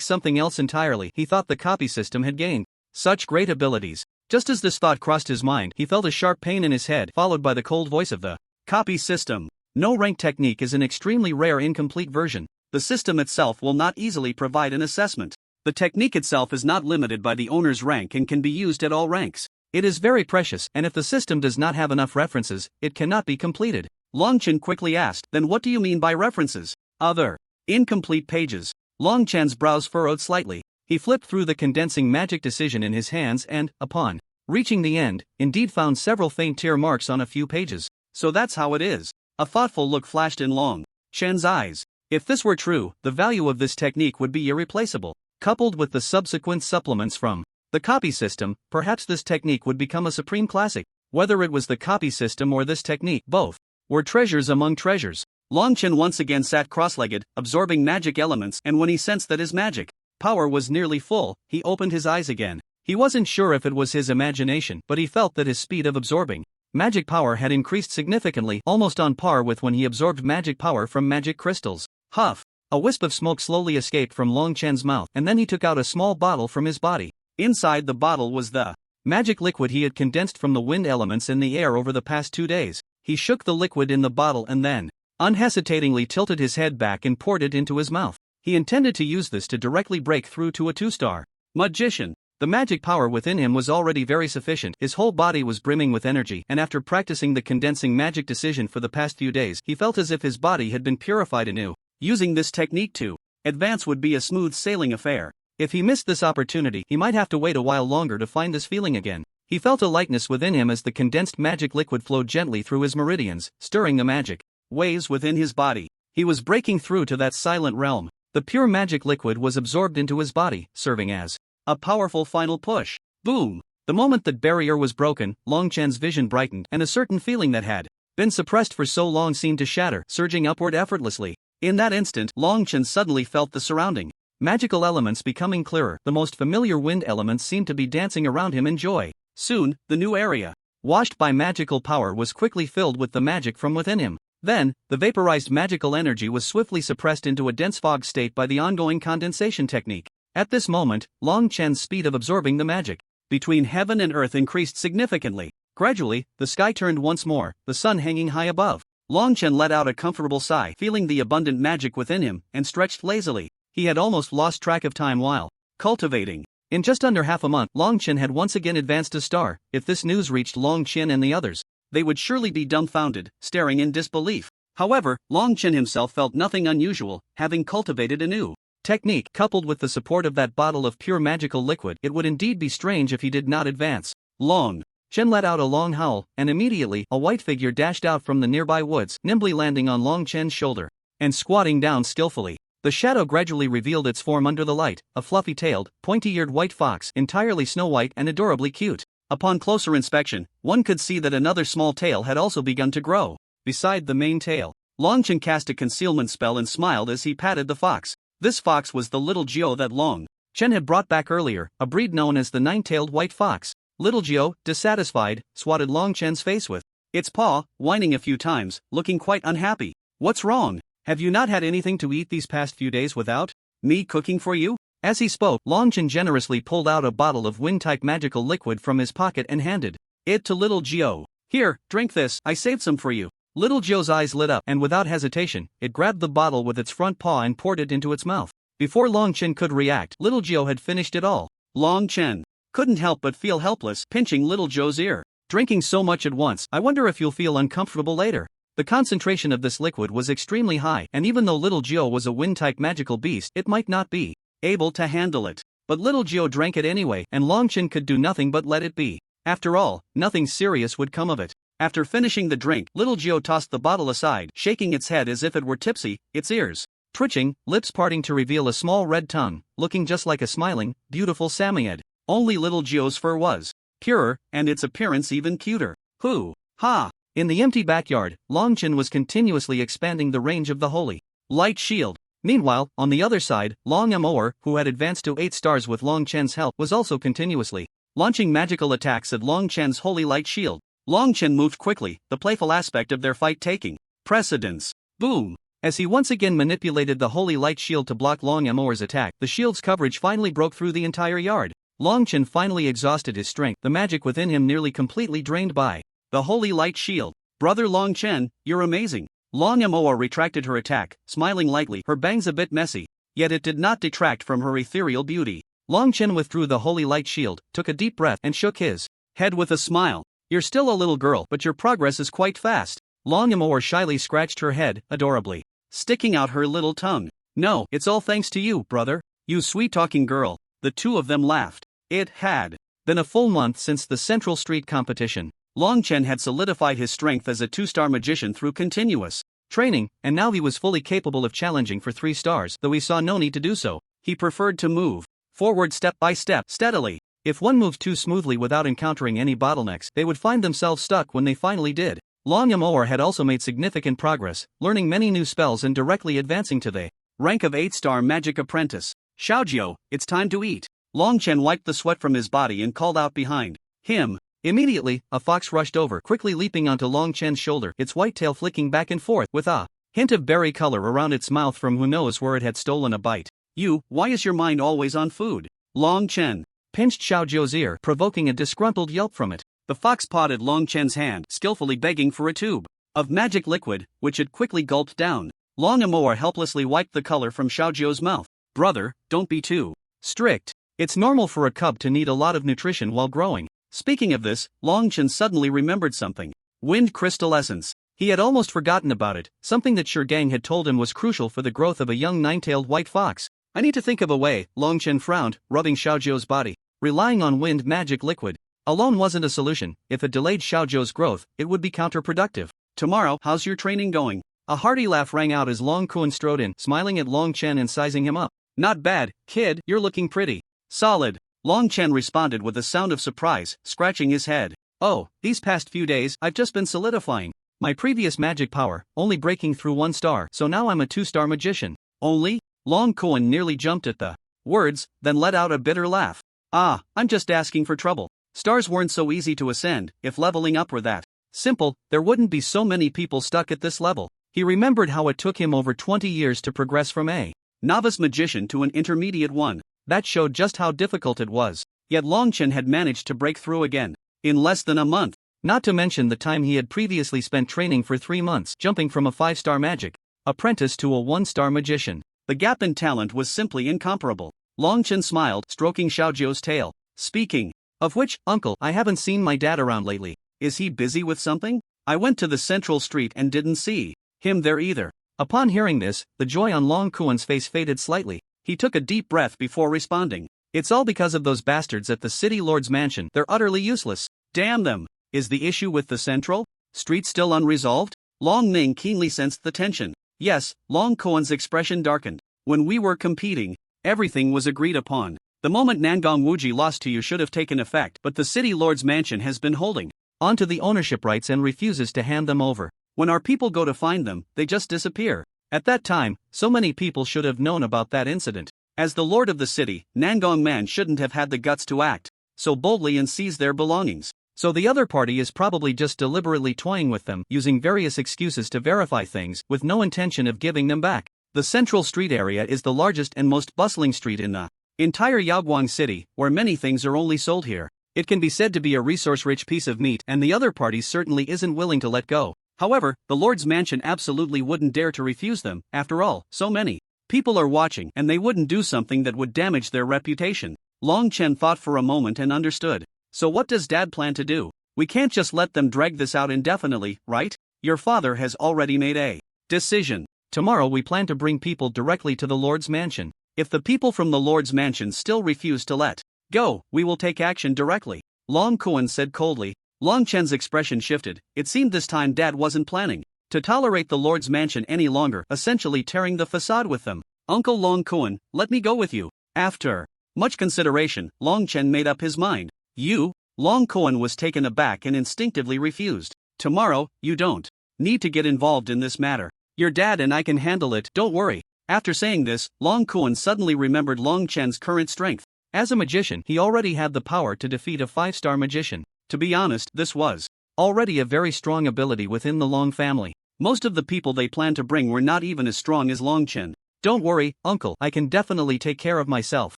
something else entirely. He thought the copy system had gained such great abilities. Just as this thought crossed his mind, he felt a sharp pain in his head, followed by the cold voice of the copy system. No rank technique is an extremely rare incomplete version. The system itself will not easily provide an assessment. The technique itself is not limited by the owner's rank and can be used at all ranks. It is very precious, and if the system does not have enough references, it cannot be completed. Long Chen quickly asked, then what do you mean by references? Other. Incomplete pages. Long Chen's brows furrowed slightly. He flipped through the condensing magic decision in his hands and, upon reaching the end, indeed found several faint tear marks on a few pages. So that's how it is. A thoughtful look flashed in Long Chen's eyes. If this were true, the value of this technique would be irreplaceable. Coupled with the subsequent supplements from the copy system, perhaps this technique would become a supreme classic. Whether it was the copy system or this technique, both were treasures among treasures. Long Chen once again sat cross-legged, absorbing magic elements, and when he sensed that his magic power was nearly full, he opened his eyes again. He wasn't sure if it was his imagination, but he felt that his speed of absorbing magic power had increased significantly, almost on par with when he absorbed magic power from magic crystals. Huff! A wisp of smoke slowly escaped from Long Chen's mouth, and then he took out a small bottle from his body. Inside the bottle was the magic liquid he had condensed from the wind elements in the air over the past 2 days. He shook the liquid in the bottle and then unhesitatingly tilted his head back and poured it into his mouth. He intended to use this to directly break through to a 2-star magician. The magic power within him was already very sufficient, his whole body was brimming with energy, and after practicing the condensing magic decision for the past few days, he felt as if his body had been purified anew. Using this technique to advance would be a smooth sailing affair. If he missed this opportunity, he might have to wait a while longer to find this feeling again. He felt a lightness within him as the condensed magic liquid flowed gently through his meridians, stirring the magic waves within his body. He was breaking through to that silent realm. The pure magic liquid was absorbed into his body, serving as a powerful final push. Boom! The moment that barrier was broken, Long Chen's vision brightened, and a certain feeling that had been suppressed for so long seemed to shatter, surging upward effortlessly. In that instant, Long Chen suddenly felt the surrounding magical elements becoming clearer. The most familiar wind elements seemed to be dancing around him in joy. Soon, the new area, washed by magical power, was quickly filled with the magic from within him. Then, the vaporized magical energy was swiftly suppressed into a dense fog state by the ongoing condensation technique. At this moment, Long Chen's speed of absorbing the magic between heaven and earth increased significantly. Gradually, the sky turned once more, the sun hanging high above. Long Chen let out a comfortable sigh, feeling the abundant magic within him, and stretched lazily. He had almost lost track of time while cultivating. In just under half a month, Long Chen had once again advanced a star. If this news reached Long Chen and the others, they would surely be dumbfounded, staring in disbelief. However, Long Chen himself felt nothing unusual, having cultivated a new technique. Coupled with the support of that bottle of pure magical liquid, it would indeed be strange if he did not advance. Long Chen let out a long howl, and immediately, a white figure dashed out from the nearby woods, nimbly landing on Long Chen's shoulder and squatting down skillfully. The shadow gradually revealed its form under the light, a fluffy-tailed, pointy-eared white fox, entirely snow-white and adorably cute. Upon closer inspection, one could see that another small tail had also begun to grow beside the main tail. Long Chen cast a concealment spell and smiled as he patted the fox. This fox was the little Jiao that Long Chen had brought back earlier, a breed known as the nine-tailed white fox. Little Jiao, dissatisfied, swatted Long Chen's face with its paw, whining a few times, looking quite unhappy. "What's wrong? Have you not had anything to eat these past few days without me cooking for you?" As he spoke, Long Chen generously pulled out a bottle of wind-type magical liquid from his pocket and handed it to little Jiao. "Here, drink this, I saved some for you." Little Jiao's eyes lit up, and without hesitation, it grabbed the bottle with its front paw and poured it into its mouth. Before Long Chen could react, little Jiao had finished it all. Long Chen couldn't help but feel helpless, pinching little Jiao's ear. "Drinking so much at once, I wonder if you'll feel uncomfortable later." The concentration of this liquid was extremely high, and even though little Jiao was a wind-type magical beast, it might not be able to handle it. But little Jiao drank it anyway, and Long Chen could do nothing but let it be. After all, nothing serious would come of it. After finishing the drink, little Jiao tossed the bottle aside, shaking its head as if it were tipsy, its ears twitching, lips parting to reveal a small red tongue, looking just like a smiling, beautiful Samoyed. Only little Jiao's fur was purer, and its appearance even cuter. Hoo! Ha! In the empty backyard, Long Chen was continuously expanding the range of the holy light shield. Meanwhile, on the other side, Long Amour, who had advanced to 8 stars with Long Chen's help, was also continuously launching magical attacks at Long Chen's holy light shield. Long Chen moved quickly, the playful aspect of their fight taking precedence. Boom! As he once again manipulated the holy light shield to block Long Amour's attack, the shield's coverage finally broke through the entire yard. Long Chen finally exhausted his strength, the magic within him nearly completely drained by the holy light shield. "Brother Long Chen, you're amazing." Long Amour retracted her attack, smiling lightly, her bangs a bit messy, yet it did not detract from her ethereal beauty. Long Chen withdrew the holy light shield, took a deep breath, and shook his head with a smile. "You're still a little girl, but your progress is quite fast." Long Amour shyly scratched her head, adorably, sticking out her little tongue. No, it's all thanks to you, brother. You sweet-talking girl. The two of them laughed. It had been a full month since the Central Street competition. Long Chen had solidified his strength as a 2-star magician through continuous training, and now he was fully capable of challenging for 3 stars, though he saw no need to do so. He preferred to move forward step by step, steadily. If one moved too smoothly without encountering any bottlenecks, they would find themselves stuck when they finally did. Long Amour had also made significant progress, learning many new spells and directly advancing to the rank of 8-star magic apprentice. Xiaojiu, it's time to eat. Long Chen wiped the sweat from his body and called out behind him. Immediately, a fox rushed over, quickly leaping onto Long Chen's shoulder, its white tail flicking back and forth, with a hint of berry color around its mouth from who knows where it had stolen a bite. You, why is your mind always on food? Long Chen pinched Xiaojiu's ear, provoking a disgruntled yelp from it. The fox pawed at Long Chen's hand, skillfully begging for a tube of magic liquid, which it quickly gulped down. Long Amour helplessly wiped the color from Xiaojiu's mouth. Brother, don't be too strict. It's normal for a cub to need a lot of nutrition while growing. Speaking of this, Long Chen suddenly remembered something. Wind crystal essence. He had almost forgotten about it, something that Gang had told him was crucial for the growth of a young 9-tailed white fox. I need to think of a way, Long Chen frowned, rubbing Xiaojiu's body. Relying on wind magic liquid alone wasn't a solution. If it delayed Xiaojiu's growth, it would be counterproductive. Tomorrow, how's your training going? A hearty laugh rang out as Long Kun strode in, smiling at Long Chen and sizing him up. Not bad, kid, you're looking pretty solid. Long Chen responded with a sound of surprise, scratching his head. Oh, these past few days, I've just been solidifying my previous magic power, only breaking through 1 star, so now I'm a 2-star magician. Only? Long Kun nearly jumped at the words, then let out a bitter laugh. Ah, I'm just asking for trouble. Stars weren't so easy to ascend. If leveling up were that simple, there wouldn't be so many people stuck at this level. He remembered how it took him over 20 years to progress from a novice magician to an intermediate one. That showed just how difficult it was. Yet Long Chen had managed to break through again in less than a month. Not to mention the time he had previously spent training for 3 months, jumping from a 5-star magic apprentice to a 1-star magician. The gap in talent was simply incomparable. Long Chen smiled, stroking Xiaojiu's tail. Speaking of which, uncle, I haven't seen my dad around lately. Is he busy with something? I went to the Central Street and didn't see him there either. Upon hearing this, the joy on Long Kuan's face faded slightly. He took a deep breath before responding. It's all because of those bastards at the City Lord's mansion. They're utterly useless. Damn them. Is the issue with the Central Street still unresolved? Long Ning keenly sensed the tension. Yes, Long Kuan's expression darkened. When we were competing, everything was agreed upon. The moment Nangong Wuji lost to you should have taken effect, but the City Lord's mansion has been holding on to the ownership rights and refuses to hand them over. When our people go to find them, they just disappear. At that time, so many people should have known about that incident. As the lord of the city, Nangong Man shouldn't have had the guts to act so boldly and seize their belongings. So the other party is probably just deliberately toying with them, using various excuses to verify things, with no intention of giving them back. The Central Street area is the largest and most bustling street in the entire Yaoguang city, where many things are only sold here. It can be said to be a resource-rich piece of meat, and the other party certainly isn't willing to let go. However, the Lord's mansion absolutely wouldn't dare to refuse them. After all, so many people are watching, and they wouldn't do something that would damage their reputation. Long Chen thought for a moment and understood. So what does Dad plan to do? We can't just let them drag this out indefinitely, right? Your father has already made a decision. Tomorrow we plan to bring people directly to the Lord's mansion. If the people from the Lord's mansion still refuse to let go, we will take action directly. Long Kuan said coldly. Long Chen's expression shifted. It seemed this time Dad wasn't planning to tolerate the Lord's mansion any longer, essentially tearing the facade with them. Uncle Long Kuan, let me go with you. After much consideration, Long Chen made up his mind. You? Long Kuan was taken aback and instinctively refused. Tomorrow, you don't need to get involved in this matter. Your dad and I can handle it, don't worry. After saying this, Long Kuan suddenly remembered Long Chen's current strength. As a magician, he already had the power to defeat a 5-star magician. To be honest, this was already a very strong ability within the Long family. Most of the people they planned to bring were not even as strong as Long Chen. Don't worry, uncle, I can definitely take care of myself.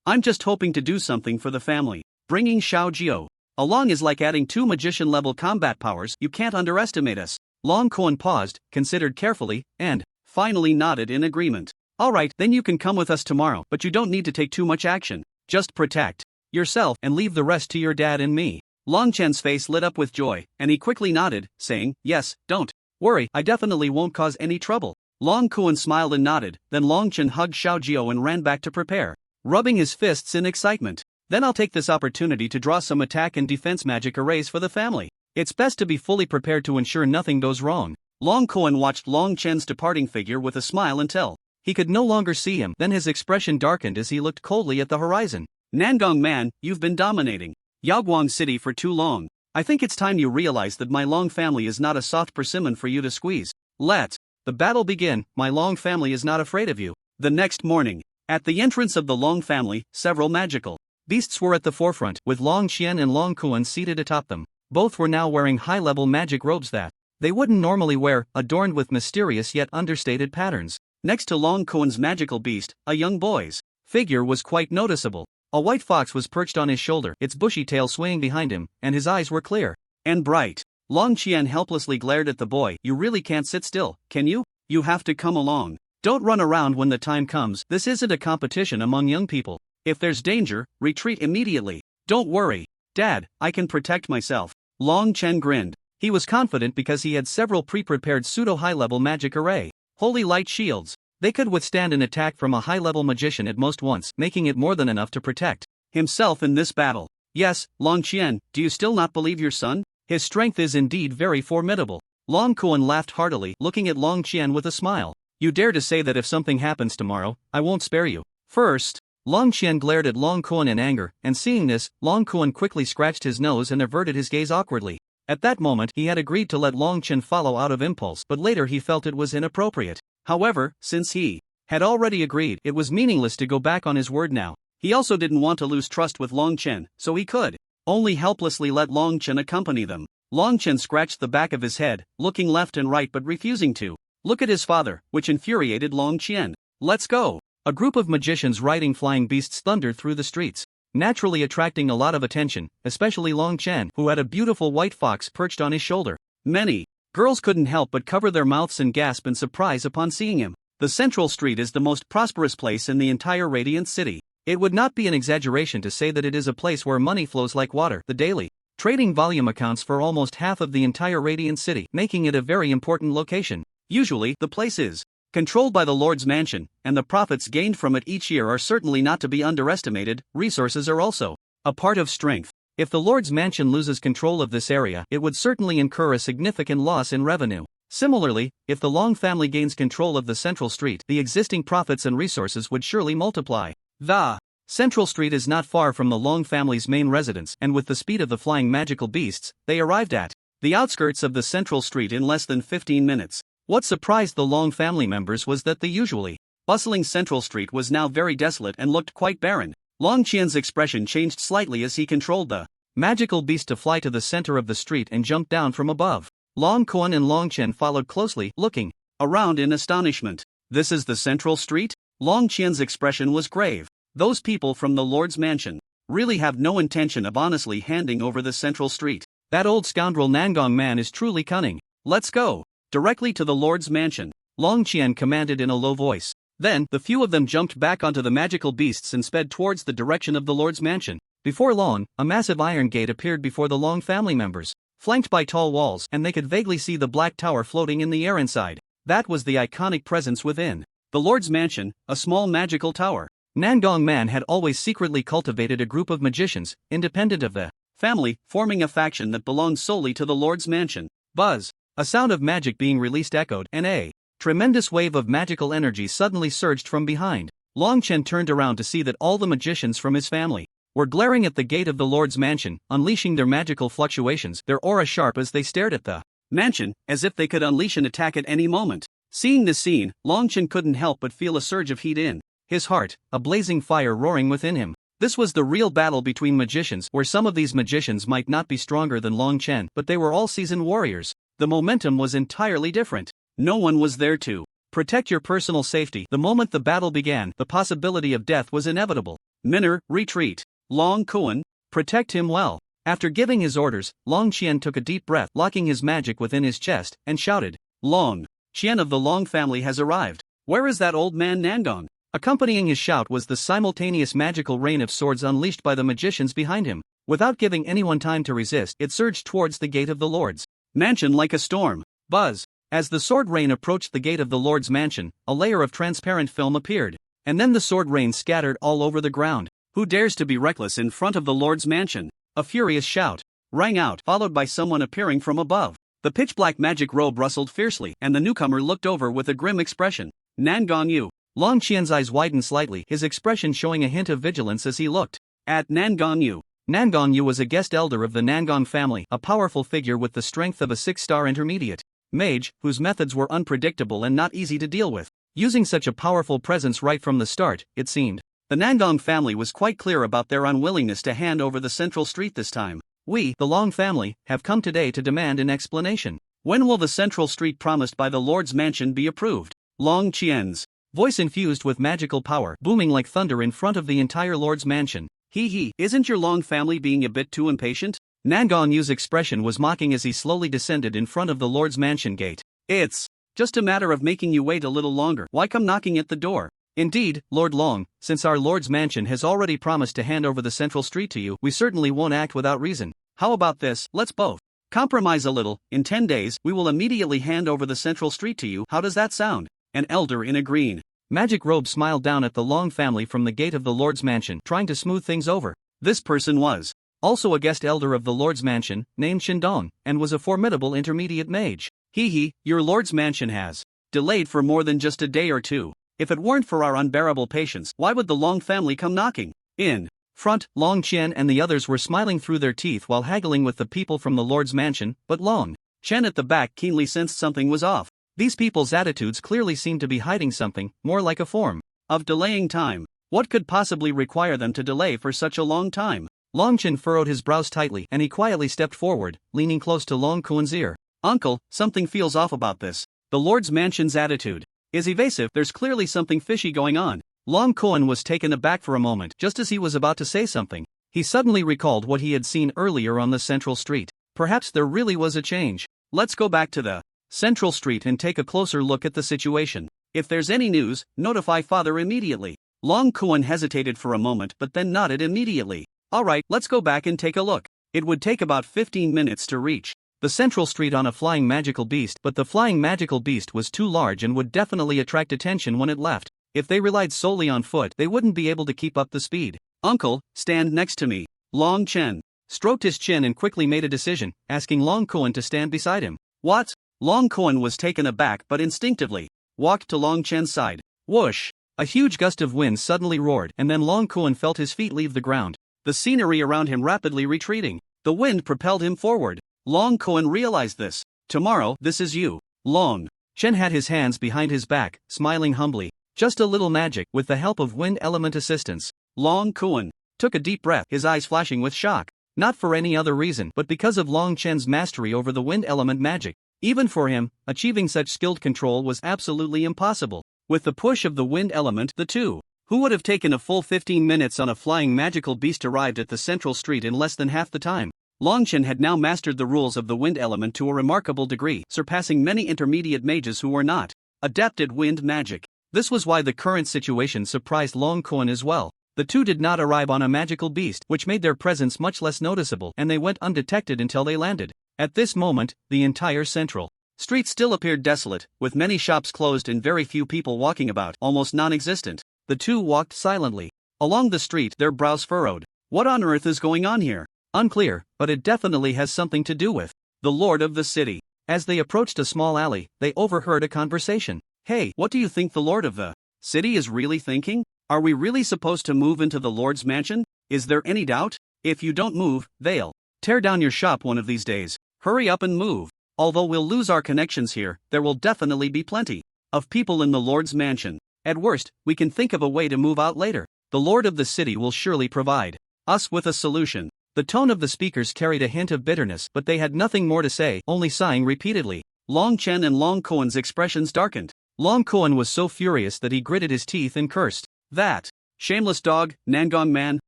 I'm just hoping to do something for the family. Bringing Xiaojiu along is like adding 2 magician-level combat powers. You can't underestimate us. Long Kuan paused, considered carefully, and finally nodded in agreement. Alright, then you can come with us tomorrow, but you don't need to take too much action. Just protect yourself and leave the rest to your dad and me. Long Chen's face lit up with joy, and he quickly nodded, saying, yes, don't worry, I definitely won't cause any trouble. Long Kuan smiled and nodded, then Long Chen hugged Xiao Jiao and ran back to prepare, rubbing his fists in excitement. Then I'll take this opportunity to draw some attack and defense magic arrays for the family. It's best to be fully prepared to ensure nothing goes wrong. Long Kuan watched Long Chen's departing figure with a smile until he could no longer see him. Then his expression darkened as he looked coldly at the horizon. Nangong man, you've been dominating Yaoguang City for too long. I think it's time you realize that my Long family is not a soft persimmon for you to squeeze. Let the battle begin. My Long family is not afraid of you. The next morning, at the entrance of the Long family, several magical beasts were at the forefront, with Long Qian and Long Kuan seated atop them. Both were now wearing high-level magic robes that they wouldn't normally wear, adorned with mysterious yet understated patterns. Next to Long Kuan's magical beast, a young boy's figure was quite noticeable. A white fox was perched on his shoulder, its bushy tail swaying behind him, and his eyes were clear and bright. Long Qian helplessly glared at the boy. You really can't sit still, can you? You have to come along. Don't run around when the time comes. This isn't a competition among young people. If there's danger, retreat immediately. Don't worry, Dad, I can protect myself. Long Chen grinned. He was confident because he had several pre-prepared pseudo-high-level magic array, holy light shields. They could withstand an attack from a high-level magician at most once, making it more than enough to protect himself in this battle. Yes, Long Qian, do you still not believe your son? His strength is indeed very formidable. Long Kuan laughed heartily, looking at Long Qian with a smile. You dare to say that if something happens tomorrow, I won't spare you. First, Long Qian glared at Long Kuan in anger, and seeing this, Long Kuan quickly scratched his nose and averted his gaze awkwardly. At that moment he had agreed to let Long Chen follow out of impulse, but later he felt it was inappropriate. However, since he had already agreed, it was meaningless to go back on his word now. He also didn't want to lose trust with Long Chen, so he could only helplessly let Long Chen accompany them. Long Chen scratched the back of his head, looking left and right but refusing to look at his father, which infuriated Long Qian. Let's go! A group of magicians riding flying beasts thundered through the streets, naturally attracting a lot of attention, especially Long Chen, who had a beautiful white fox perched on his shoulder. Many girls couldn't help but cover their mouths and gasp in surprise upon seeing him. The central street is the most prosperous place in the entire Radiant City. It would not be an exaggeration to say that it is a place where money flows like water. The daily trading volume accounts for almost half of the entire Radiant City, making it a very important location. Usually, the place is controlled by the Lord's mansion, and the profits gained from it each year are certainly not to be underestimated. Resources are also a part of strength. If the Lord's mansion loses control of this area, it would certainly incur a significant loss in revenue. Similarly, if the Long family gains control of the central street, the existing profits and resources would surely multiply. The central street is not far from the Long family's main residence, and with the speed of the flying magical beasts, they arrived at the outskirts of the central street in less than 15 minutes. What surprised the Long family members was that the usually bustling central street was now very desolate and looked quite barren. Long Qian's expression changed slightly as he controlled the magical beast to fly to the center of the street and jump down from above. Long Kuan and Long Chen followed closely, looking around in astonishment. This is the central street? Long Qian's expression was grave. Those people from the Lord's mansion really have no intention of honestly handing over the central street. That old scoundrel Nangong man is truly cunning. Let's go directly to the Lord's mansion, Long Qian commanded in a low voice. Then, the few of them jumped back onto the magical beasts and sped towards the direction of the Lord's mansion. Before long, a massive iron gate appeared before the Long family members, flanked by tall walls, and they could vaguely see the black tower floating in the air inside. That was the iconic presence within the Lord's mansion, a small magical tower. Nangong Man had always secretly cultivated a group of magicians, independent of the family, forming a faction that belonged solely to the Lord's mansion. Buzz! A sound of magic being released echoed, and a tremendous wave of magical energy suddenly surged from behind. Long Chen turned around to see that all the magicians from his family were glaring at the gate of the Lord's mansion, unleashing their magical fluctuations, their aura sharp as they stared at the mansion, as if they could unleash an attack at any moment. Seeing this scene, Long Chen couldn't help but feel a surge of heat in his heart, a blazing fire roaring within him. This was the real battle between magicians, where some of these magicians might not be stronger than Long Chen, but they were all seasoned warriors. The momentum was entirely different. No one was there to protect your personal safety. The moment the battle began, the possibility of death was inevitable. Minor, retreat. Long Kuan, protect him well. After giving his orders, Long Qian took a deep breath, locking his magic within his chest, and shouted, Long Qian of the Long family has arrived. Where is that old man Nangong? Accompanying his shout was the simultaneous magical rain of swords unleashed by the magicians behind him. Without giving anyone time to resist, it surged towards the gate of the Lord's mansion like a storm. Buzz! As the sword rain approached the gate of the Lord's mansion, a layer of transparent film appeared. And then the sword rain scattered all over the ground. Who dares to be reckless in front of the Lord's mansion? A furious shout rang out, followed by someone appearing from above. The pitch-black magic robe rustled fiercely, and the newcomer looked over with a grim expression. Nan Gongyu. Long Qian's eyes widened slightly, his expression showing a hint of vigilance as he looked at Nan Gongyu. Nan Gongyu was a guest elder of the Nangong family, a powerful figure with the strength of a 6-star intermediate mage, whose methods were unpredictable and not easy to deal with. Using such a powerful presence right from the start, it seemed. The Nangong family was quite clear about their unwillingness to hand over the central street this time. We, the Long family, have come today to demand an explanation. When will the central street promised by the Lord's mansion be approved? Long Qian's voice infused with magical power, booming like thunder in front of the entire Lord's mansion. Isn't your Long family being a bit too impatient? Nan Gongyu's expression was mocking as he slowly descended in front of the Lord's mansion gate. It's just a matter of making you wait a little longer. Why come knocking at the door? Indeed, Lord Long, since our Lord's mansion has already promised to hand over the central street to you, we certainly won't act without reason. How about this? Let's both compromise a little. In 10 days, we will immediately hand over the central street to you. How does that sound? An elder in a green magic robe smiled down at the Long family from the gate of the Lord's mansion, trying to smooth things over. This person was also a guest elder of the Lord's mansion, named Shindong, and was a formidable intermediate mage. Your Lord's mansion has delayed for more than just a day or two. If it weren't for our unbearable patience, why would the Long family come knocking? In front, Long Qian and the others were smiling through their teeth while haggling with the people from the Lord's mansion, but Long Chen at the back keenly sensed something was off. These people's attitudes clearly seemed to be hiding something, more like a form of delaying time. What could possibly require them to delay for such a long time? Long Chen furrowed his brows tightly and he quietly stepped forward, leaning close to Long Kuan's ear. Uncle, something feels off about this. The Lord's mansion's attitude is evasive. There's clearly something fishy going on. Long Kuan was taken aback for a moment. Just as he was about to say something, he suddenly recalled what he had seen earlier on the central street. Perhaps there really was a change. Let's go back to the central street and take a closer look at the situation. If there's any news, notify father immediately. Long Kuan hesitated for a moment but then nodded immediately. Alright, let's go back and take a look. It would take about 15 minutes to reach the central street on a flying magical beast, but the flying magical beast was too large and would definitely attract attention when it left. If they relied solely on foot, they wouldn't be able to keep up the speed. Uncle, stand next to me. Long Chen stroked his chin and quickly made a decision, asking Long Kuan to stand beside him. What? Long Kuan was taken aback but instinctively walked to Long Chen's side. Whoosh! A huge gust of wind suddenly roared, and then Long Kuan felt his feet leave the ground. The scenery around him rapidly retreating. The wind propelled him forward. Long Kuan realized this. Tomorrow, this is you. Long Chen had his hands behind his back, smiling humbly. Just a little magic, with the help of wind element assistance. Long Kuan took a deep breath, his eyes flashing with shock. Not for any other reason, but because of Long Chen's mastery over the wind element magic. Even for him, achieving such skilled control was absolutely impossible. With the push of the wind element, the two who would have taken a full 15 minutes on a flying magical beast arrived at the central street in less than half the time. Long Chen had now mastered the rules of the wind element to a remarkable degree, surpassing many intermediate mages who were not adept at wind magic. This was why the current situation surprised Long Kuan as well. The two did not arrive on a magical beast, which made their presence much less noticeable, and they went undetected until they landed. At this moment, the entire central street still appeared desolate, with many shops closed and very few people walking about, almost non-existent. The two walked silently along the street, their brows furrowed. What on earth is going on here? Unclear, but it definitely has something to do with the lord of the city. As they approached a small alley, they overheard a conversation. Hey, what do you think the lord of the city is really thinking? Are we really supposed to move into the lord's mansion? Is there any doubt? If you don't move, they'll tear down your shop one of these days. Hurry up and move. Although we'll lose our connections here, there will definitely be plenty of people in the lord's mansion. At worst, we can think of a way to move out later. The lord of the city will surely provide us with a solution. The tone of the speakers carried a hint of bitterness, but they had nothing more to say, only sighing repeatedly. Long Chen and Long Kuan's expressions darkened. Long Kuan was so furious that he gritted his teeth and cursed. That shameless dog, Nangong man.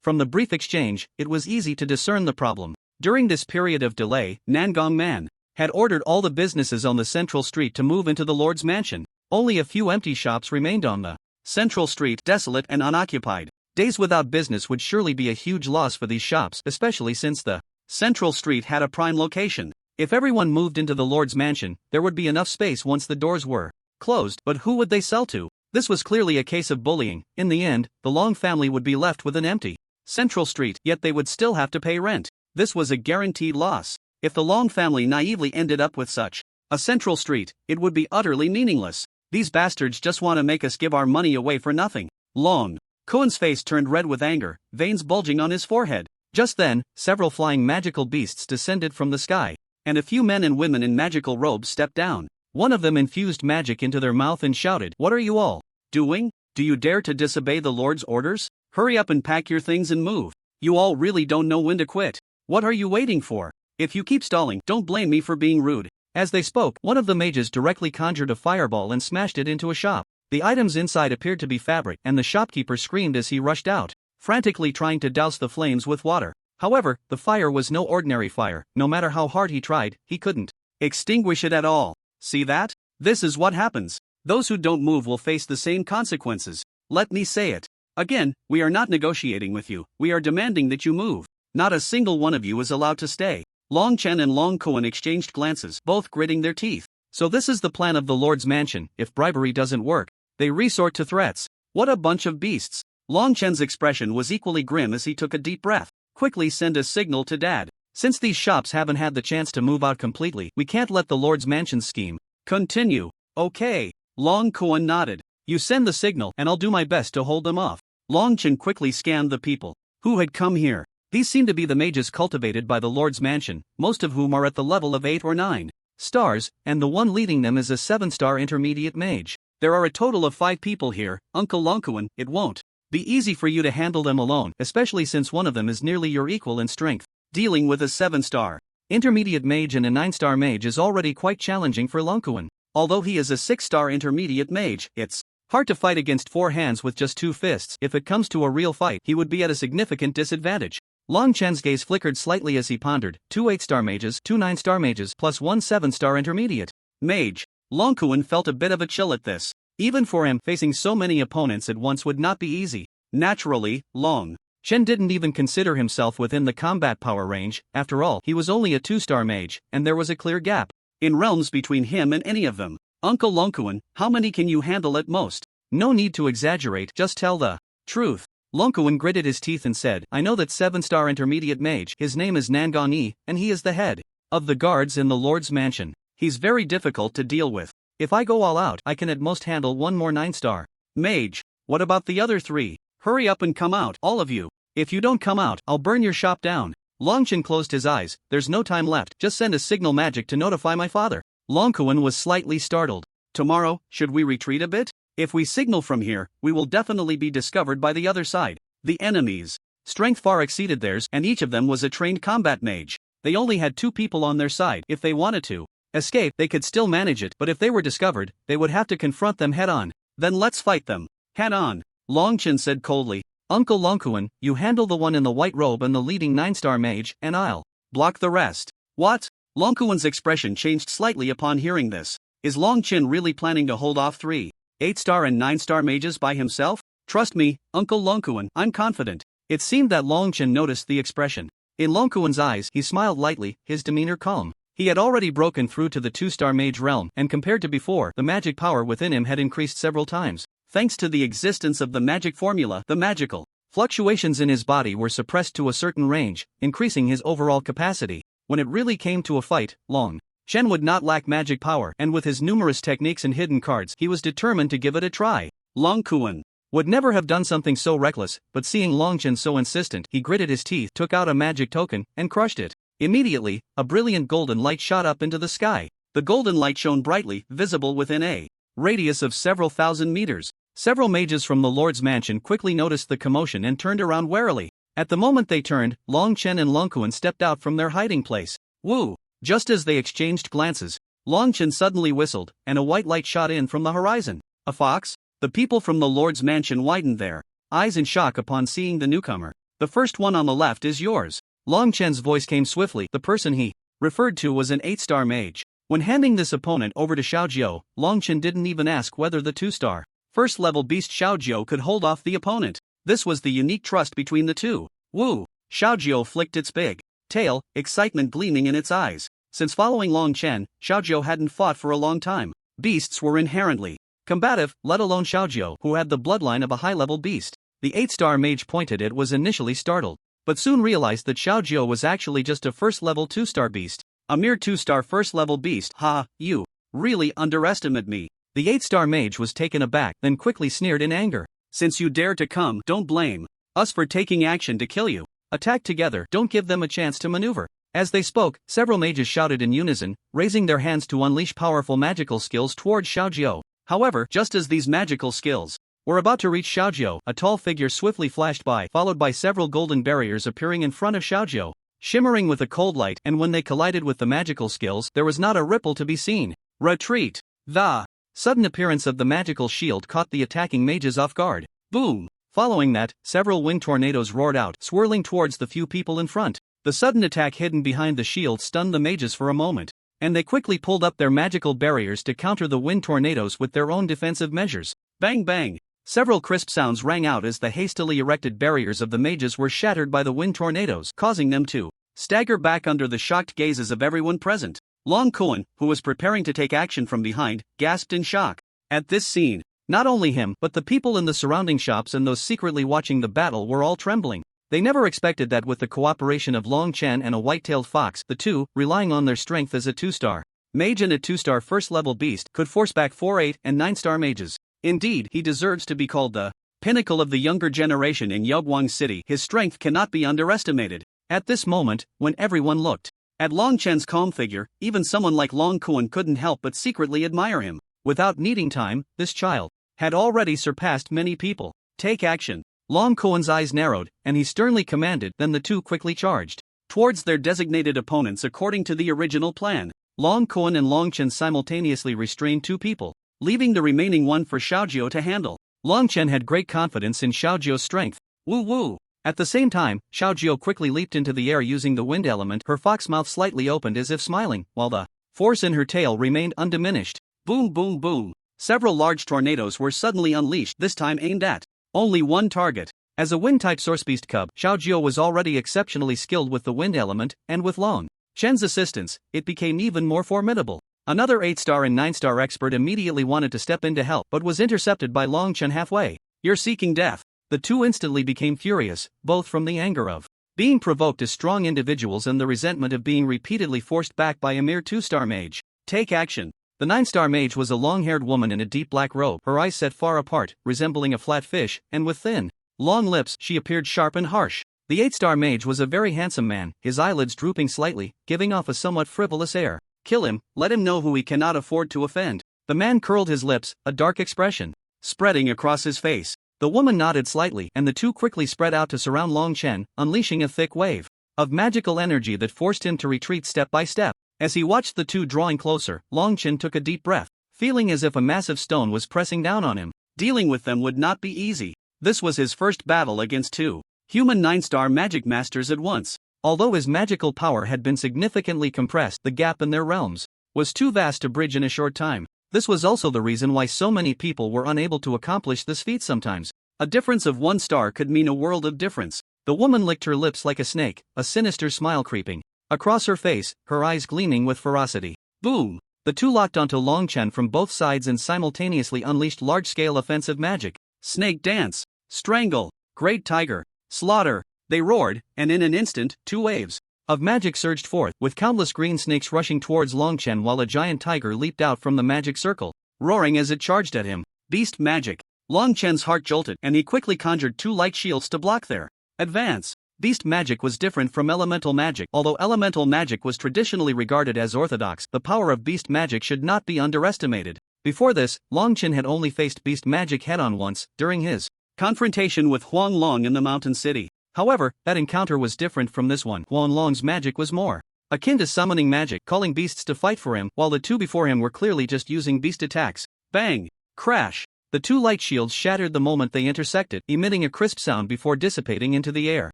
From the brief exchange, it was easy to discern the problem. During this period of delay, Nangong man had ordered all the businesses on the central street to move into the lord's mansion. Only a few empty shops remained on the central street, desolate and unoccupied. Days without business would surely be a huge loss for these shops, especially since the central street had a prime location. If everyone moved into the Lord's mansion, there would be enough space once the doors were closed, but who would they sell to? This was clearly a case of bullying. In the end, the Long family would be left with an empty Central Street, yet they would still have to pay rent. This was a guaranteed loss. If the Long family naively ended up with such a Central Street, it would be utterly meaningless. These bastards just want to make us give our money away for nothing. Long Kuan's face turned red with anger, veins bulging on his forehead. Just then, several flying magical beasts descended from the sky, and a few men and women in magical robes stepped down. One of them infused magic into their mouth and shouted, "What are you all doing? Do you dare to disobey the Lord's orders? Hurry up and pack your things and move. You all really don't know when to quit. What are you waiting for? If you keep stalling, don't blame me for being rude." As they spoke, one of the mages directly conjured a fireball and smashed it into a shop. The items inside appeared to be fabric, and the shopkeeper screamed as he rushed out, frantically trying to douse the flames with water. However, the fire was no ordinary fire. No matter how hard he tried, he couldn't extinguish it at all. See that? This is what happens. Those who don't move will face the same consequences. Let me say it again, we are not negotiating with you, we are demanding that you move. Not a single one of you is allowed to stay. Long Chen and Long Kuan exchanged glances, both gritting their teeth. So this is the plan of the Lord's mansion. If bribery doesn't work, they resort to threats. What a bunch of beasts. Long Chen's expression was equally grim as he took a deep breath. Quickly send a signal to Dad. Since these shops haven't had the chance to move out completely, we can't let the Lord's mansion scheme continue. Okay. Long Kuan nodded. You send the signal and I'll do my best to hold them off. Long Chen quickly scanned the people who had come here. These seem to be the mages cultivated by the Lord's mansion, most of whom are at the level of 8 or 9 stars, and the one leading them is a 7-star intermediate mage. There are a total of 5 people here. Uncle Long Kuan, it won't be easy for you to handle them alone, especially since one of them is nearly your equal in strength. Dealing with a 7-star intermediate mage and a 9-star mage is already quite challenging for Long Kuan. Although he is a 6-star intermediate mage, it's hard to fight against 4 hands with just 2 fists. If it comes to a real fight, he would be at a significant disadvantage. Long Chen's gaze flickered slightly as he pondered. 2 8-star mages, 2 9-star mages, plus 1 7-star intermediate mage. Long Kuan felt a bit of a chill at this. Even for him, facing so many opponents at once would not be easy. Naturally, Long Chen didn't even consider himself within the combat power range. After all, he was only a 2-star mage, and there was a clear gap in realms between him and any of them. Uncle Long Kuan, how many can you handle at most? No need to exaggerate, just tell the truth. Long Kuan gritted his teeth and said, I know that 7-star intermediate mage, his name is Nangon Yi, and he is the head of the guards in the Lord's mansion. He's very difficult to deal with. If I go all out, I can at most handle 1 more 9-star mage. What about the other 3? Hurry up and come out, all of you. If you don't come out, I'll burn your shop down. Long Chen closed his eyes. There's no time left, just send a signal magic to notify my father. Long Kuan was slightly startled. Tomorrow, should we retreat a bit? If we signal from here, we will definitely be discovered by the other side. The enemies' strength far exceeded theirs, and each of them was a trained combat mage. They only had 2 people on their side. If they wanted to escape, they could still manage it, but if they were discovered, they would have to confront them head on. Then let's fight them head on. Long Chen said coldly. Uncle Long Kuan, you handle the one in the white robe and the leading 9-star mage, and I'll block the rest. What? Long Kuan's expression changed slightly upon hearing this. Is Long Chen really planning to hold off 3 8-star and 9-star mages by himself? Trust me, Uncle Long Kuan, I'm confident. It seemed that Long Chen noticed the expression. In Long Kuan's eyes, he smiled lightly, his demeanor calm. He had already broken through to the 2-star mage realm, and compared to before, the magic power within him had increased several times. Thanks to the existence of the magic formula, the magical fluctuations in his body were suppressed to a certain range, increasing his overall capacity. When it really came to a fight, Long Chen would not lack magic power, and with his numerous techniques and hidden cards, he was determined to give it a try. Long Kuan would never have done something so reckless, but seeing Long Chen so insistent, he gritted his teeth, took out a magic token, and crushed it. Immediately, a brilliant golden light shot up into the sky. The golden light shone brightly, visible within a radius of several thousand meters. Several mages from the Lord's mansion quickly noticed the commotion and turned around warily. At the moment they turned, Long Chen and Long Kuan stepped out from their hiding place. Woo! Just as they exchanged glances, Long Chen suddenly whistled, and a white light shot in from the horizon. A fox? The people from the Lord's mansion widened their eyes in shock upon seeing the newcomer. The first one on the left is yours. Long Chen's voice came swiftly. The person he referred to was an 8-star mage. When handing this opponent over to Xiao Jiao, Long Chen didn't even ask whether the 2-star first-level beast Xiao Jiao could hold off the opponent. This was the unique trust between the two. Woo! Xiao Jiao flicked its big tail, excitement gleaming in its eyes. Since following Long Chen, Xiaojiu hadn't fought for a long time. Beasts were inherently combative, let alone Xiaojiu, who had the bloodline of a high-level beast. The 8-star mage pointed at was initially startled, but soon realized that Xiaojiu was actually just a first-level 2-star beast. A mere 2-star first-level beast. Ha, you really underestimate me. The 8-star mage was taken aback, then quickly sneered in anger. Since you dare to come, don't blame us for taking action to kill you. Attack together, don't give them a chance to maneuver. As they spoke, several mages shouted in unison, raising their hands to unleash powerful magical skills towards Xiaojiu. However, just as these magical skills were about to reach Xiaojiu, a tall figure swiftly flashed by, followed by several golden barriers appearing in front of Xiaojiu, shimmering with a cold light, and when they collided with the magical skills, there was not a ripple to be seen. Retreat! The sudden appearance of the magical shield caught the attacking mages off guard. Boom! Following that, several wind tornadoes roared out, swirling towards the few people in front. The sudden attack hidden behind the shield stunned the mages for a moment, and they quickly pulled up their magical barriers to counter the wind tornadoes with their own defensive measures. Bang bang! Several crisp sounds rang out as the hastily erected barriers of the mages were shattered by the wind tornadoes, causing them to stagger back under the shocked gazes of everyone present. Long Kuan, who was preparing to take action from behind, gasped in shock. At this scene, not only him but the people in the surrounding shops and those secretly watching the battle were all trembling. They never expected that with the cooperation of Long Chen and a white-tailed fox, the two, relying on their strength as a 2-star mage and a 2-star first-level beast, could force back 4, 8, and 9-star mages. Indeed, he deserves to be called the pinnacle of the younger generation in Yaoguang City. His strength cannot be underestimated. At this moment, when everyone looked at Long Chen's calm figure, even someone like Long Kuan couldn't help but secretly admire him. Without needing time, this child had already surpassed many people. Take action! Long Kuan's eyes narrowed, and he sternly commanded. Then the two quickly charged towards their designated opponents according to the original plan. Long Kuan and Long Chen simultaneously restrained 2 people, leaving the remaining one for Xiaojiu to handle. Long Chen had great confidence in Xiaojiu's strength. Woo woo! At the same time, Xiaojiu quickly leaped into the air using the wind element, her fox mouth slightly opened as if smiling, while the force in her tail remained undiminished. Boom boom boom! Several large tornadoes were suddenly unleashed, this time aimed at only one target. As a wind-type sourcebeast cub, Xiaojiu was already exceptionally skilled with the wind element, and with Long Chen's assistance, it became even more formidable. Another 8-star and 9-star expert immediately wanted to step in to help but was intercepted by Long Chen halfway. You're seeking death. The two instantly became furious, both from the anger of being provoked as strong individuals and the resentment of being repeatedly forced back by a mere 2-star mage. Take action. The 9-star mage was a long-haired woman in a deep black robe, her eyes set far apart, resembling a flat fish, and with thin, long lips. She appeared sharp and harsh. The 8-star mage was a very handsome man, his eyelids drooping slightly, giving off a somewhat frivolous air. Kill him, let him know who he cannot afford to offend. The man curled his lips, a dark expression spreading across his face. The woman nodded slightly, and the two quickly spread out to surround Long Chen, unleashing a thick wave of magical energy that forced him to retreat step by step. As he watched the two drawing closer, Long Chen took a deep breath, feeling as if a massive stone was pressing down on him. Dealing with them would not be easy. This was his first battle against 2 human 9-star magic masters at once. Although his magical power had been significantly compressed, the gap in their realms was too vast to bridge in a short time. This was also the reason why so many people were unable to accomplish this feat sometimes. A difference of 1 star could mean a world of difference. The woman licked her lips like a snake, a sinister smile creeping across her face, her eyes gleaming with ferocity. Boom! The two locked onto Long Chen from both sides and simultaneously unleashed large-scale offensive magic. Snake dance, strangle, great tiger, slaughter. They roared, and in an instant, 2 waves of magic surged forth, with countless green snakes rushing towards Long Chen while a giant tiger leaped out from the magic circle, roaring as it charged at him. Beast magic. Long Chen's heart jolted, and he quickly conjured 2 light shields to block their advance. Beast magic was different from elemental magic. Although elemental magic was traditionally regarded as orthodox, the power of beast magic should not be underestimated. Before this, Long Chen had only faced beast magic head-on once, during his confrontation with Huang Long in the mountain city. However, that encounter was different from this one. Huang Long's magic was more akin to summoning magic, calling beasts to fight for him, while the two before him were clearly just using beast attacks. Bang! Crash! The 2 light shields shattered the moment they intersected, emitting a crisp sound before dissipating into the air.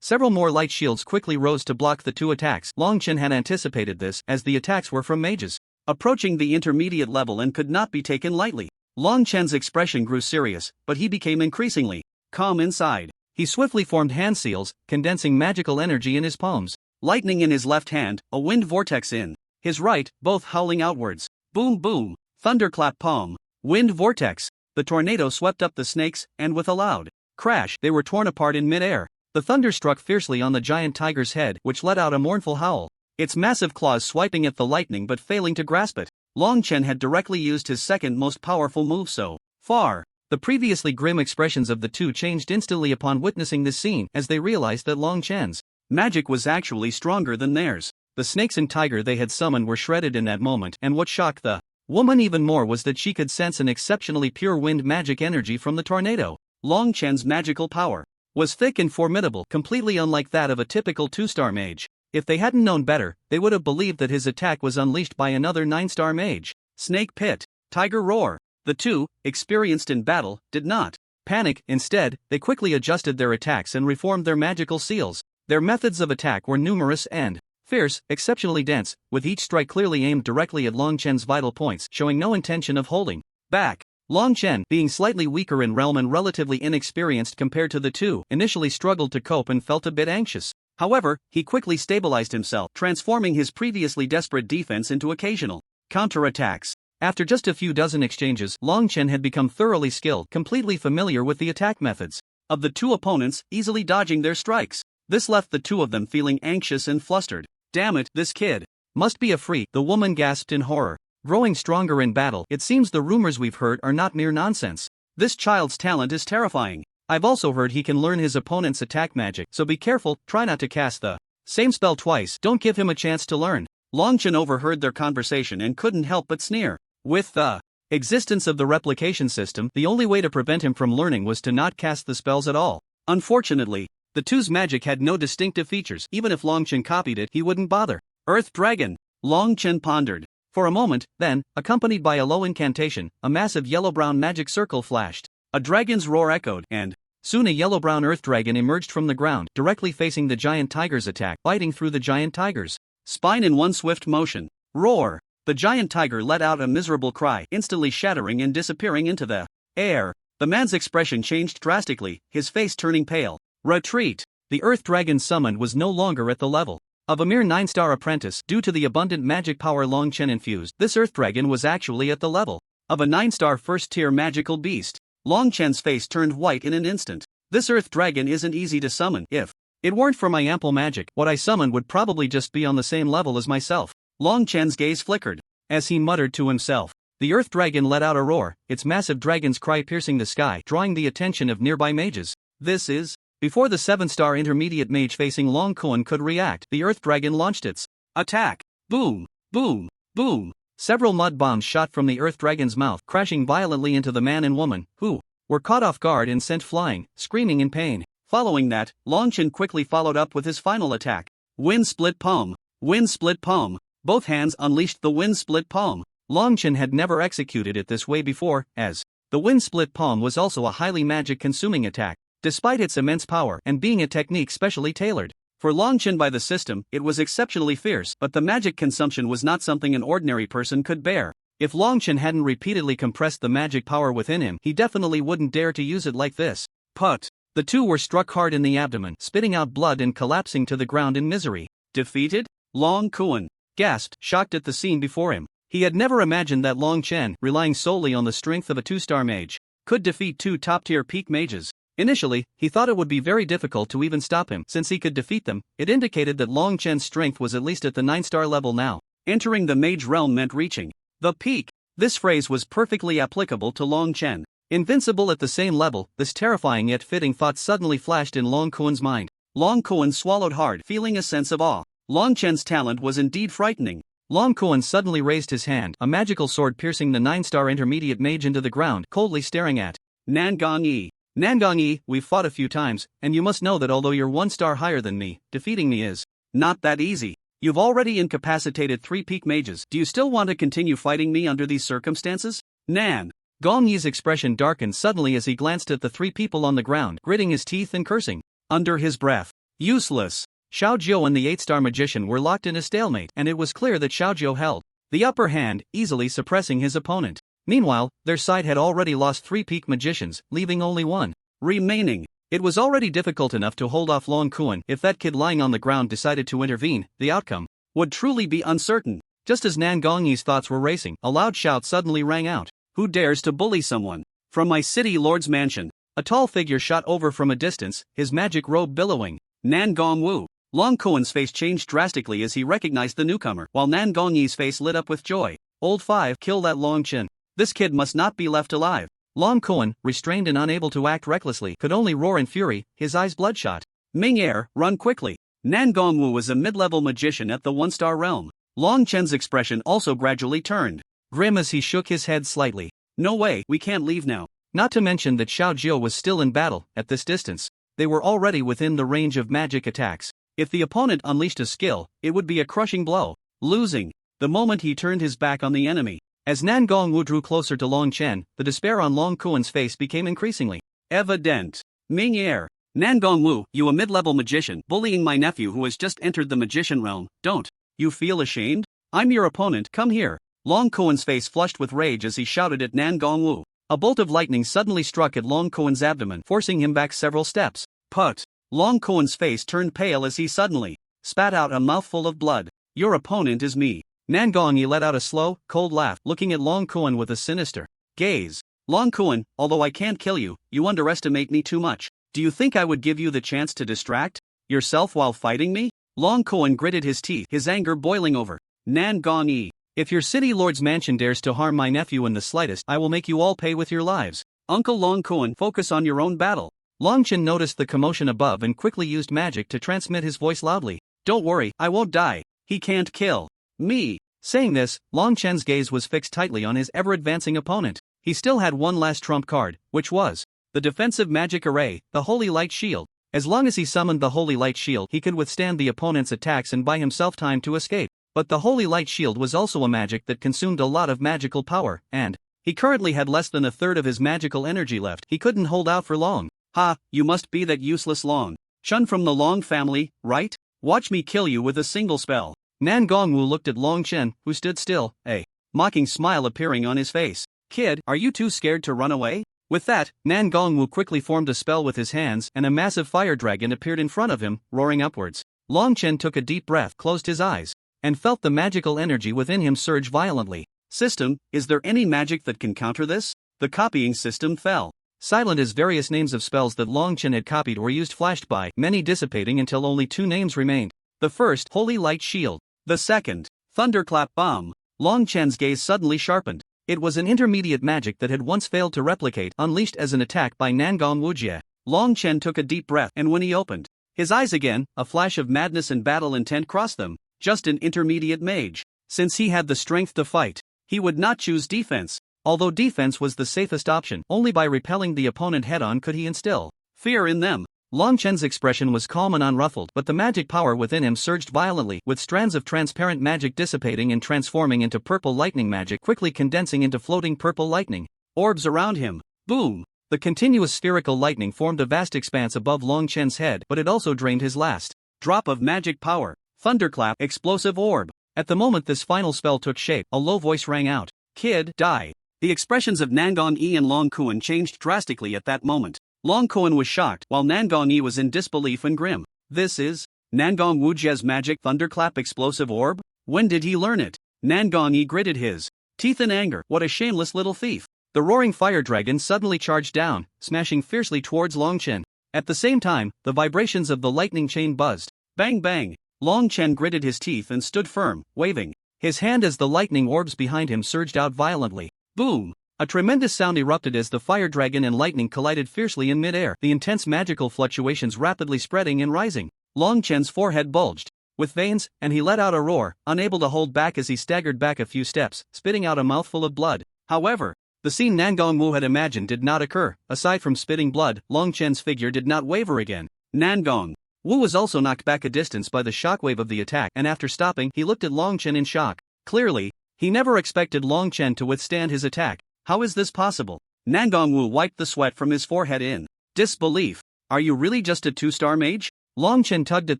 Several more light shields quickly rose to block the 2 attacks. Long Chen had anticipated this, as the attacks were from mages approaching the intermediate level and could not be taken lightly. Long Chen's expression grew serious, but he became increasingly calm inside. He swiftly formed hand seals, condensing magical energy in his palms. Lightning in his left hand, a wind vortex in his right, both howling outwards. Boom boom, thunderclap palm, wind vortex. The tornado swept up the snakes, and with a loud crash, they were torn apart in midair. The thunder struck fiercely on the giant tiger's head, which let out a mournful howl, its massive claws swiping at the lightning but failing to grasp it. Long Chen had directly used his second most powerful move so far. The previously grim expressions of the two changed instantly upon witnessing this scene, as they realized that Long Chen's magic was actually stronger than theirs. The snakes and tiger they had summoned were shredded in that moment, and what shocked the woman even more was that she could sense an exceptionally pure wind magic energy from the tornado. Long Chen's magical power was thick and formidable, completely unlike that of a typical 2-star mage. If they hadn't known better, they would have believed that his attack was unleashed by another 9-star mage. Snake Pit, Tiger Roar. The two, experienced in battle, did not panic. Instead, they quickly adjusted their attacks and reformed their magical seals. Their methods of attack were numerous and fierce, exceptionally dense, with each strike clearly aimed directly at Long Chen's vital points, showing no intention of holding back. Long Chen, being slightly weaker in realm and relatively inexperienced compared to the two, initially struggled to cope and felt a bit anxious. However, he quickly stabilized himself, transforming his previously desperate defense into occasional counterattacks. After just a few dozen exchanges, Long Chen had become thoroughly skilled, completely familiar with the attack methods of the two opponents, easily dodging their strikes. This left the two of them feeling anxious and flustered. Damn it, this kid must be a freak, the woman gasped in horror. Growing stronger in battle, it seems the rumors we've heard are not mere nonsense. This child's talent is terrifying. I've also heard he can learn his opponent's attack magic, so be careful, try not to cast the same spell twice, don't give him a chance to learn. Long Chen overheard their conversation and couldn't help but sneer. With the existence of the replication system, the only way to prevent him from learning was to not cast the spells at all. Unfortunately, the two's magic had no distinctive features. Even if Long Chen copied it, he wouldn't bother. Earth Dragon. Long Chen pondered for a moment, then, accompanied by a low incantation, a massive yellow-brown magic circle flashed. A dragon's roar echoed, and soon a yellow-brown earth dragon emerged from the ground, directly facing the giant tiger's attack, biting through the giant tiger's spine in one swift motion. Roar! The giant tiger let out a miserable cry, instantly shattering and disappearing into the air. The man's expression changed drastically, his face turning pale. Retreat! The earth dragon summoned was no longer at the level of a mere 9-star apprentice. Due to the abundant magic power Long Chen infused, this earth dragon was actually at the level of a 9-star first-tier magical beast. Long Chen's face turned white in an instant. This earth dragon isn't easy to summon. If it weren't for my ample magic, what I summoned would probably just be on the same level as myself. Long Chen's gaze flickered as he muttered to himself. The earth dragon let out a roar, its massive dragon's cry piercing the sky, drawing the attention of nearby mages. This is... Before the 7-star intermediate mage facing Long Kuan could react, the earth dragon launched its attack. Boom! Boom! Boom! Several mud bombs shot from the earth dragon's mouth, crashing violently into the man and woman, who were caught off guard and sent flying, screaming in pain. Following that, Long Chen quickly followed up with his final attack. Wind Split Palm! Wind Split Palm! Both hands unleashed the Wind Split Palm. Long Chen had never executed it this way before, as the Wind Split Palm was also a highly magic-consuming attack. Despite its immense power and being a technique specially tailored for Long Chen by the system, it was exceptionally fierce, but the magic consumption was not something an ordinary person could bear. If Long Chen hadn't repeatedly compressed the magic power within him, he definitely wouldn't dare to use it like this. Put! The two were struck hard in the abdomen, spitting out blood and collapsing to the ground in misery. Defeated? Long Kuan gasped, shocked at the scene before him. He had never imagined that Long Chen, relying solely on the strength of a 2-star mage, could defeat two top-tier peak mages. Initially, he thought it would be very difficult to even stop him. Since he could defeat them, it indicated that Long Chen's strength was at least at the 9-star level now. Entering the mage realm meant reaching the peak. This phrase was perfectly applicable to Long Chen. Invincible at the same level, this terrifying yet fitting thought suddenly flashed in Long Kuan's mind. Long Kuan swallowed hard, feeling a sense of awe. Long Chen's talent was indeed frightening. Long Kuan suddenly raised his hand, a magical sword piercing the 9-star intermediate mage into the ground, coldly staring at Nangong Yi. Nangong Yi, we've fought a few times, and you must know that although you're 1 star higher than me, defeating me is not that easy. You've already incapacitated 3 peak mages. Do you still want to continue fighting me under these circumstances? Nan. Gong Yi's expression darkened suddenly as he glanced at the 3 people on the ground, gritting his teeth and cursing under his breath. Useless. Xiao Jiu and the 8-star magician were locked in a stalemate, and it was clear that Xiao Jiu held the upper hand, easily suppressing his opponent. Meanwhile, their side had already lost 3 peak magicians, leaving only 1 remaining. It was already difficult enough to hold off Long Kuan. If that kid lying on the ground decided to intervene, the outcome would truly be uncertain. Just as Nan Gongyi's thoughts were racing, a loud shout suddenly rang out. Who dares to bully someone? From my city lord's mansion. A tall figure shot over from a distance, his magic robe billowing. Nan Gongwu. Long Kuen's face changed drastically as he recognized the newcomer, while Nan Gongyi's face lit up with joy. Old 5, kill that Long Chen. This kid must not be left alive. Long Kuen, restrained and unable to act recklessly, could only roar in fury, his eyes bloodshot. Ming Er, run quickly. Nan Gongwu was a mid-level magician at the one-star realm. Long Chen's expression also gradually turned grim as he shook his head slightly. No way, we can't leave now. Not to mention that Xiao Jiu was still in battle. At this distance, they were already within the range of magic attacks. If the opponent unleashed a skill, it would be a crushing blow. Losing. The moment he turned his back on the enemy. As Nan Gongwu drew closer to Long Chen, the despair on Long Kuen's face became increasingly evident. Ming Er. Nan Gongwu, you a mid-level magician, bullying my nephew who has just entered the magician realm. Don't you feel ashamed? I'm your opponent, come here. Long Kuen's face flushed with rage as he shouted at Nan Gongwu. A bolt of lightning suddenly struck at Long Kuen's abdomen, forcing him back several steps. Put. Long Kuen's face turned pale as he suddenly spat out a mouthful of blood. Your opponent is me. Nan Gongyi let out a slow, cold laugh, looking at Long Kuen with a sinister gaze. Long Kuen, although I can't kill you, you underestimate me too much. Do you think I would give you the chance to distract yourself while fighting me? Long Kuen gritted his teeth, his anger boiling over. Nan Gongyi. If your city lord's mansion dares to harm my nephew in the slightest, I will make you all pay with your lives. Uncle Long Kuen, focus on your own battle. Long Chen noticed the commotion above and quickly used magic to transmit his voice loudly. Don't worry, I won't die. He can't kill me. Saying this, Long Chen's gaze was fixed tightly on his ever-advancing opponent. He still had one last trump card, which was the defensive magic array, the Holy Light Shield. As long as he summoned the Holy Light Shield, he could withstand the opponent's attacks and buy himself time to escape. But the Holy Light Shield was also a magic that consumed a lot of magical power, and he currently had less than a third of his magical energy left. He couldn't hold out for long. Ha, you must be that useless Long Chun from the Long family, right? Watch me kill you with a single spell. Nan Gongwu looked at Long Chen, who stood still, a mocking smile appearing on his face. Kid, are you too scared to run away? With that, Nan Gongwu quickly formed a spell with his hands and a massive fire dragon appeared in front of him, roaring upwards. Long Chen took a deep breath, closed his eyes, and felt the magical energy within him surge violently. System, is there any magic that can counter this? The copying system fell silent as various names of spells that Long Chen had copied were used flashed by, many dissipating until only 2 names remained. The first, Holy Light Shield. The second, Thunderclap Bomb. Long Chen's gaze suddenly sharpened. It was an intermediate magic that had once failed to replicate, unleashed as an attack by Nan Gongwu Jie. Long Chen took a deep breath, and when he opened his eyes again, a flash of madness and battle intent crossed them. Just an intermediate mage. Since he had the strength to fight, he would not choose defense. Although defense was the safest option, only by repelling the opponent head-on could he instill fear in them. Long Chen's expression was calm and unruffled, but the magic power within him surged violently, with strands of transparent magic dissipating and transforming into purple lightning magic, quickly condensing into floating purple lightning orbs around him. Boom! The continuous spherical lightning formed a vast expanse above Long Chen's head, but it also drained his last drop of magic power. Thunderclap, explosive orb. At the moment this final spell took shape, a low voice rang out. Kid, die. The expressions of Nan Gongyi and Long Kuen changed drastically at that moment. Long Kuen was shocked, while Nan Gongyi was in disbelief and grim. This is Nan Gongwu Jie's magic Thunderclap explosive orb? When did he learn it? Nan Gongyi gritted his teeth in anger. What a shameless little thief. The roaring fire dragon suddenly charged down, smashing fiercely towards Long Chen. At the same time, the vibrations of the lightning chain buzzed. Bang bang. Long Chen gritted his teeth and stood firm, waving his hand as the lightning orbs behind him surged out violently. Boom! A tremendous sound erupted as the fire dragon and lightning collided fiercely in mid-air, the intense magical fluctuations rapidly spreading and rising. Long Chen's forehead bulged with veins, and he let out a roar, unable to hold back as he staggered back a few steps, spitting out a mouthful of blood. However, the scene Nan Gongwu had imagined did not occur. Aside from spitting blood, Long Chen's figure did not waver again. Nan Gongwu was also knocked back a distance by the shockwave of the attack, and after stopping, he looked at Long Chen in shock. Clearly, he never expected Long Chen to withstand his attack. How is this possible? Nan Gongwu wiped the sweat from his forehead in disbelief. Are you really just a 2-star mage? Long Chen tugged at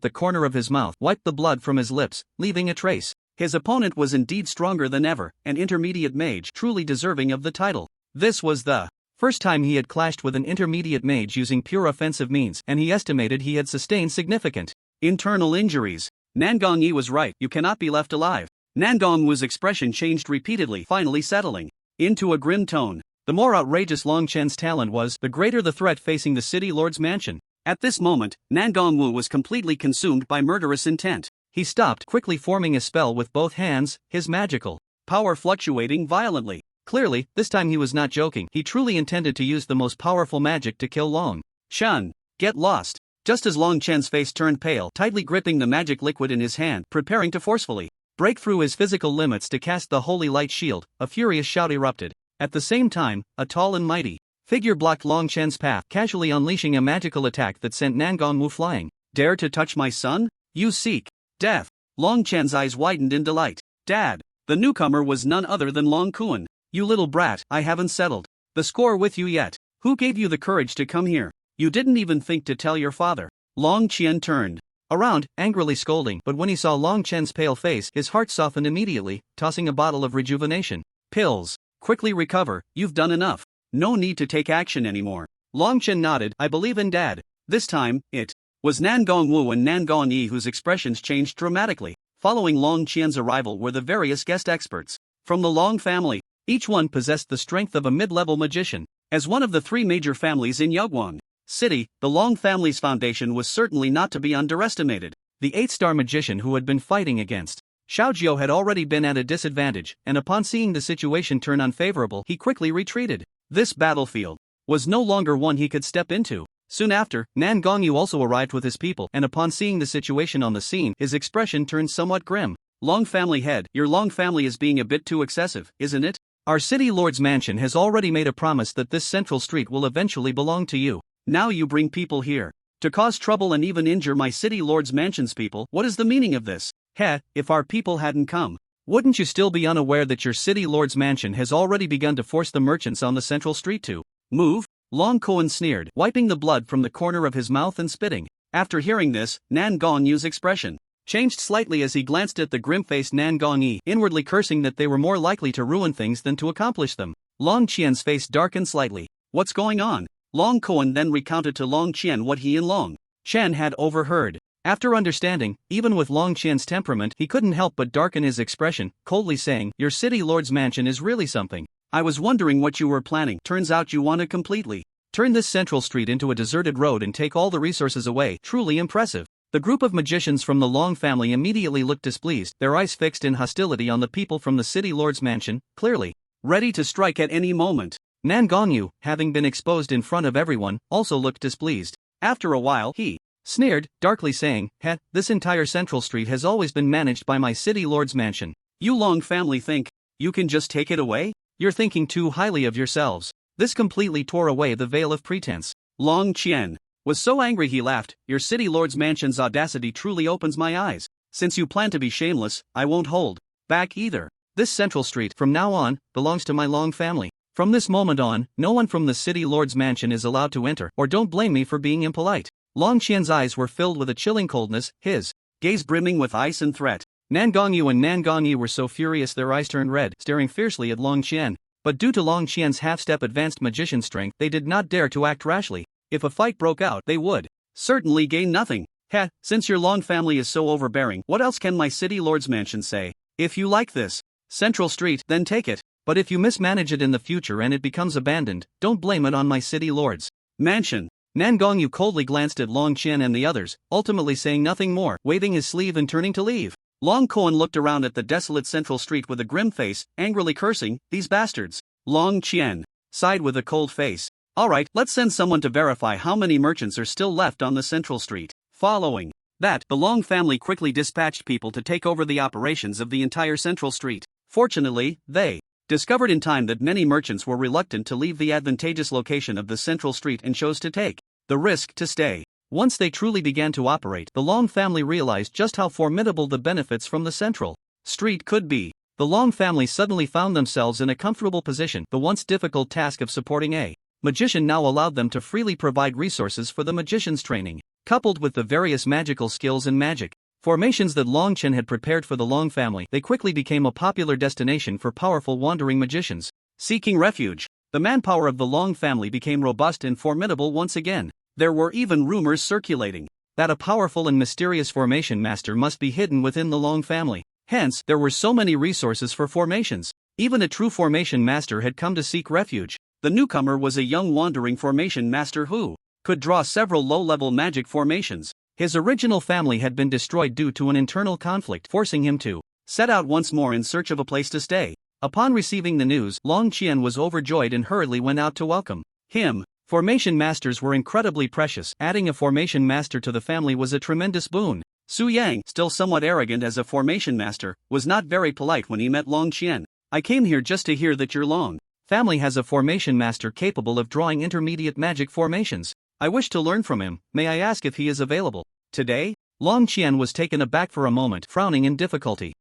the corner of his mouth, wiped the blood from his lips, leaving a trace. His opponent was indeed stronger than ever, an intermediate mage truly deserving of the title. This was the first time he had clashed with an intermediate mage using pure offensive means, and he estimated he had sustained significant internal injuries. Nan Gongyi was right, you cannot be left alive. Nangong Wu's expression changed repeatedly, finally settling into a grim tone. The more outrageous Long Chen's talent was, the greater the threat facing the city lord's mansion. At this moment, Nangong Wu was completely consumed by murderous intent. He stopped, quickly forming a spell with both hands, his magical power fluctuating violently. Clearly, this time he was not joking. He truly intended to use the most powerful magic to kill Long Chen. Get lost. Just as Long Chen's face turned pale, tightly gripping the magic liquid in his hand, preparing to forcefully break through his physical limits to cast the holy light shield, a furious shout erupted. At the same time, a tall and mighty figure blocked Long Chen's path, casually unleashing a magical attack that sent Nangong Wu flying. Dare to touch my son? You seek death. Long Chen's eyes widened in delight. Dad. The newcomer was none other than Long Kuan. You little brat, I haven't settled the score with you yet. Who gave you the courage to come here? You didn't even think to tell your father. Long Chen turned around, angrily scolding, but when he saw Long Chen's pale face, his heart softened immediately, tossing a bottle of rejuvenation pills. Quickly recover, you've done enough. No need to take action anymore. Long Chen nodded. I believe in Dad. This time, it was Nangong Wu and Nangong Yi whose expressions changed dramatically. Following Long Qian's arrival were the various guest experts from the Long family. Each one possessed the strength of a mid-level magician. As one of the three major families in Yugwang City, the Long family's foundation was certainly not to be underestimated. The 8-star magician who had been fighting against Xiaojiu had already been at a disadvantage, and upon seeing the situation turn unfavorable, he quickly retreated. This battlefield was no longer one he could step into. Soon after, Nan Gongyu also arrived with his people, and upon seeing the situation on the scene, his expression turned somewhat grim. Long family head, your Long family is being a bit too excessive, isn't it? Our city lord's mansion has already made a promise that this central street will eventually belong to you. Now you bring people here to cause trouble and even injure my city lord's mansion's people. What is the meaning of this? Heh, if our people hadn't come, wouldn't you still be unaware that your city lord's mansion has already begun to force the merchants on the central street to move? Long Koan sneered, wiping the blood from the corner of his mouth and spitting. After hearing this, Nan Gongyu's expression changed slightly as he glanced at the grim-faced Nan Gongyi, inwardly cursing that they were more likely to ruin things than to accomplish them. Long Qian's face darkened slightly. What's going on? Long Koan then recounted to Long Qian what he and Long Chen had overheard. After understanding, even with Long Qian's temperament, he couldn't help but darken his expression, coldly saying, your city lord's mansion is really something. I was wondering what you were planning. Turns out you want to completely turn this central street into a deserted road and take all the resources away. Truly impressive. The group of magicians from the Long family immediately looked displeased, their eyes fixed in hostility on the people from the city lord's mansion, clearly ready to strike at any moment. Nan Gongyu, having been exposed in front of everyone, also looked displeased. After a while, he sneered, darkly saying, heh, this entire central street has always been managed by my city lord's mansion. You Long family think you can just take it away? You're thinking too highly of yourselves. This completely tore away the veil of pretense. Long Qian was so angry he laughed. Your city lord's mansion's audacity truly opens my eyes. Since you plan to be shameless, I won't hold back either. This central street, from now on, belongs to my Long family. From this moment on, no one from the city lord's mansion is allowed to enter, or don't blame me for being impolite. Long Qian's eyes were filled with a chilling coldness, his gaze brimming with ice and threat. Nan Gongyu and Nan Gongyi were so furious their eyes turned red, staring fiercely at Long Qian. But due to Long Qian's half-step advanced magician strength, they did not dare to act rashly. If a fight broke out, they would certainly gain nothing. Heh, since your Long family is so overbearing, what else can my city lord's mansion say? If you like this central street, then take it. But if you mismanage it in the future and it becomes abandoned, don't blame it on my city lord's mansion. Nan Gongyu coldly glanced at Long Qian and the others, ultimately saying nothing more, waving his sleeve and turning to leave. Long Koan looked around at the desolate central street with a grim face, angrily cursing, these bastards. Long Qian sighed with a cold face. Alright, let's send someone to verify how many merchants are still left on the central street. Following that, the Long family quickly dispatched people to take over the operations of the entire central street. Fortunately, they discovered in time that many merchants were reluctant to leave the advantageous location of the central street and chose to take the risk to stay. Once they truly began to operate, the Long family realized just how formidable the benefits from the central street could be. The Long family suddenly found themselves in a comfortable position. The once difficult task of supporting a magician now allowed them to freely provide resources for the magician's training, coupled with the various magical skills and magic formations that Long Chen had prepared for the Long family. They quickly became a popular destination for powerful wandering magicians seeking refuge. The manpower of the Long family became robust and formidable once again. There were even rumors circulating that a powerful and mysterious formation master must be hidden within the Long family. Hence, there were so many resources for formations. Even a true formation master had come to seek refuge. The newcomer was a young wandering formation master who could draw several low-level magic formations. His original family had been destroyed due to an internal conflict, forcing him to set out once more in search of a place to stay. Upon receiving the news, Long Qian was overjoyed and hurriedly went out to welcome him. Formation masters were incredibly precious. Adding a formation master to the family was a tremendous boon. Su Yang, still somewhat arrogant as a formation master, was not very polite when he met Long Qian. I came here just to hear that your Long family has a formation master capable of drawing intermediate magic formations. I wish to learn from him. May I ask if he is available today? Long Qian was taken aback for a moment, frowning in difficulty.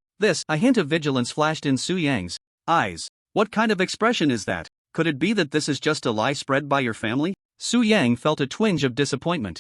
A hint of vigilance flashed in Su Yang's eyes. What kind of expression is that? Could it be that this is just a lie spread by your family? Su Yang felt a twinge of disappointment.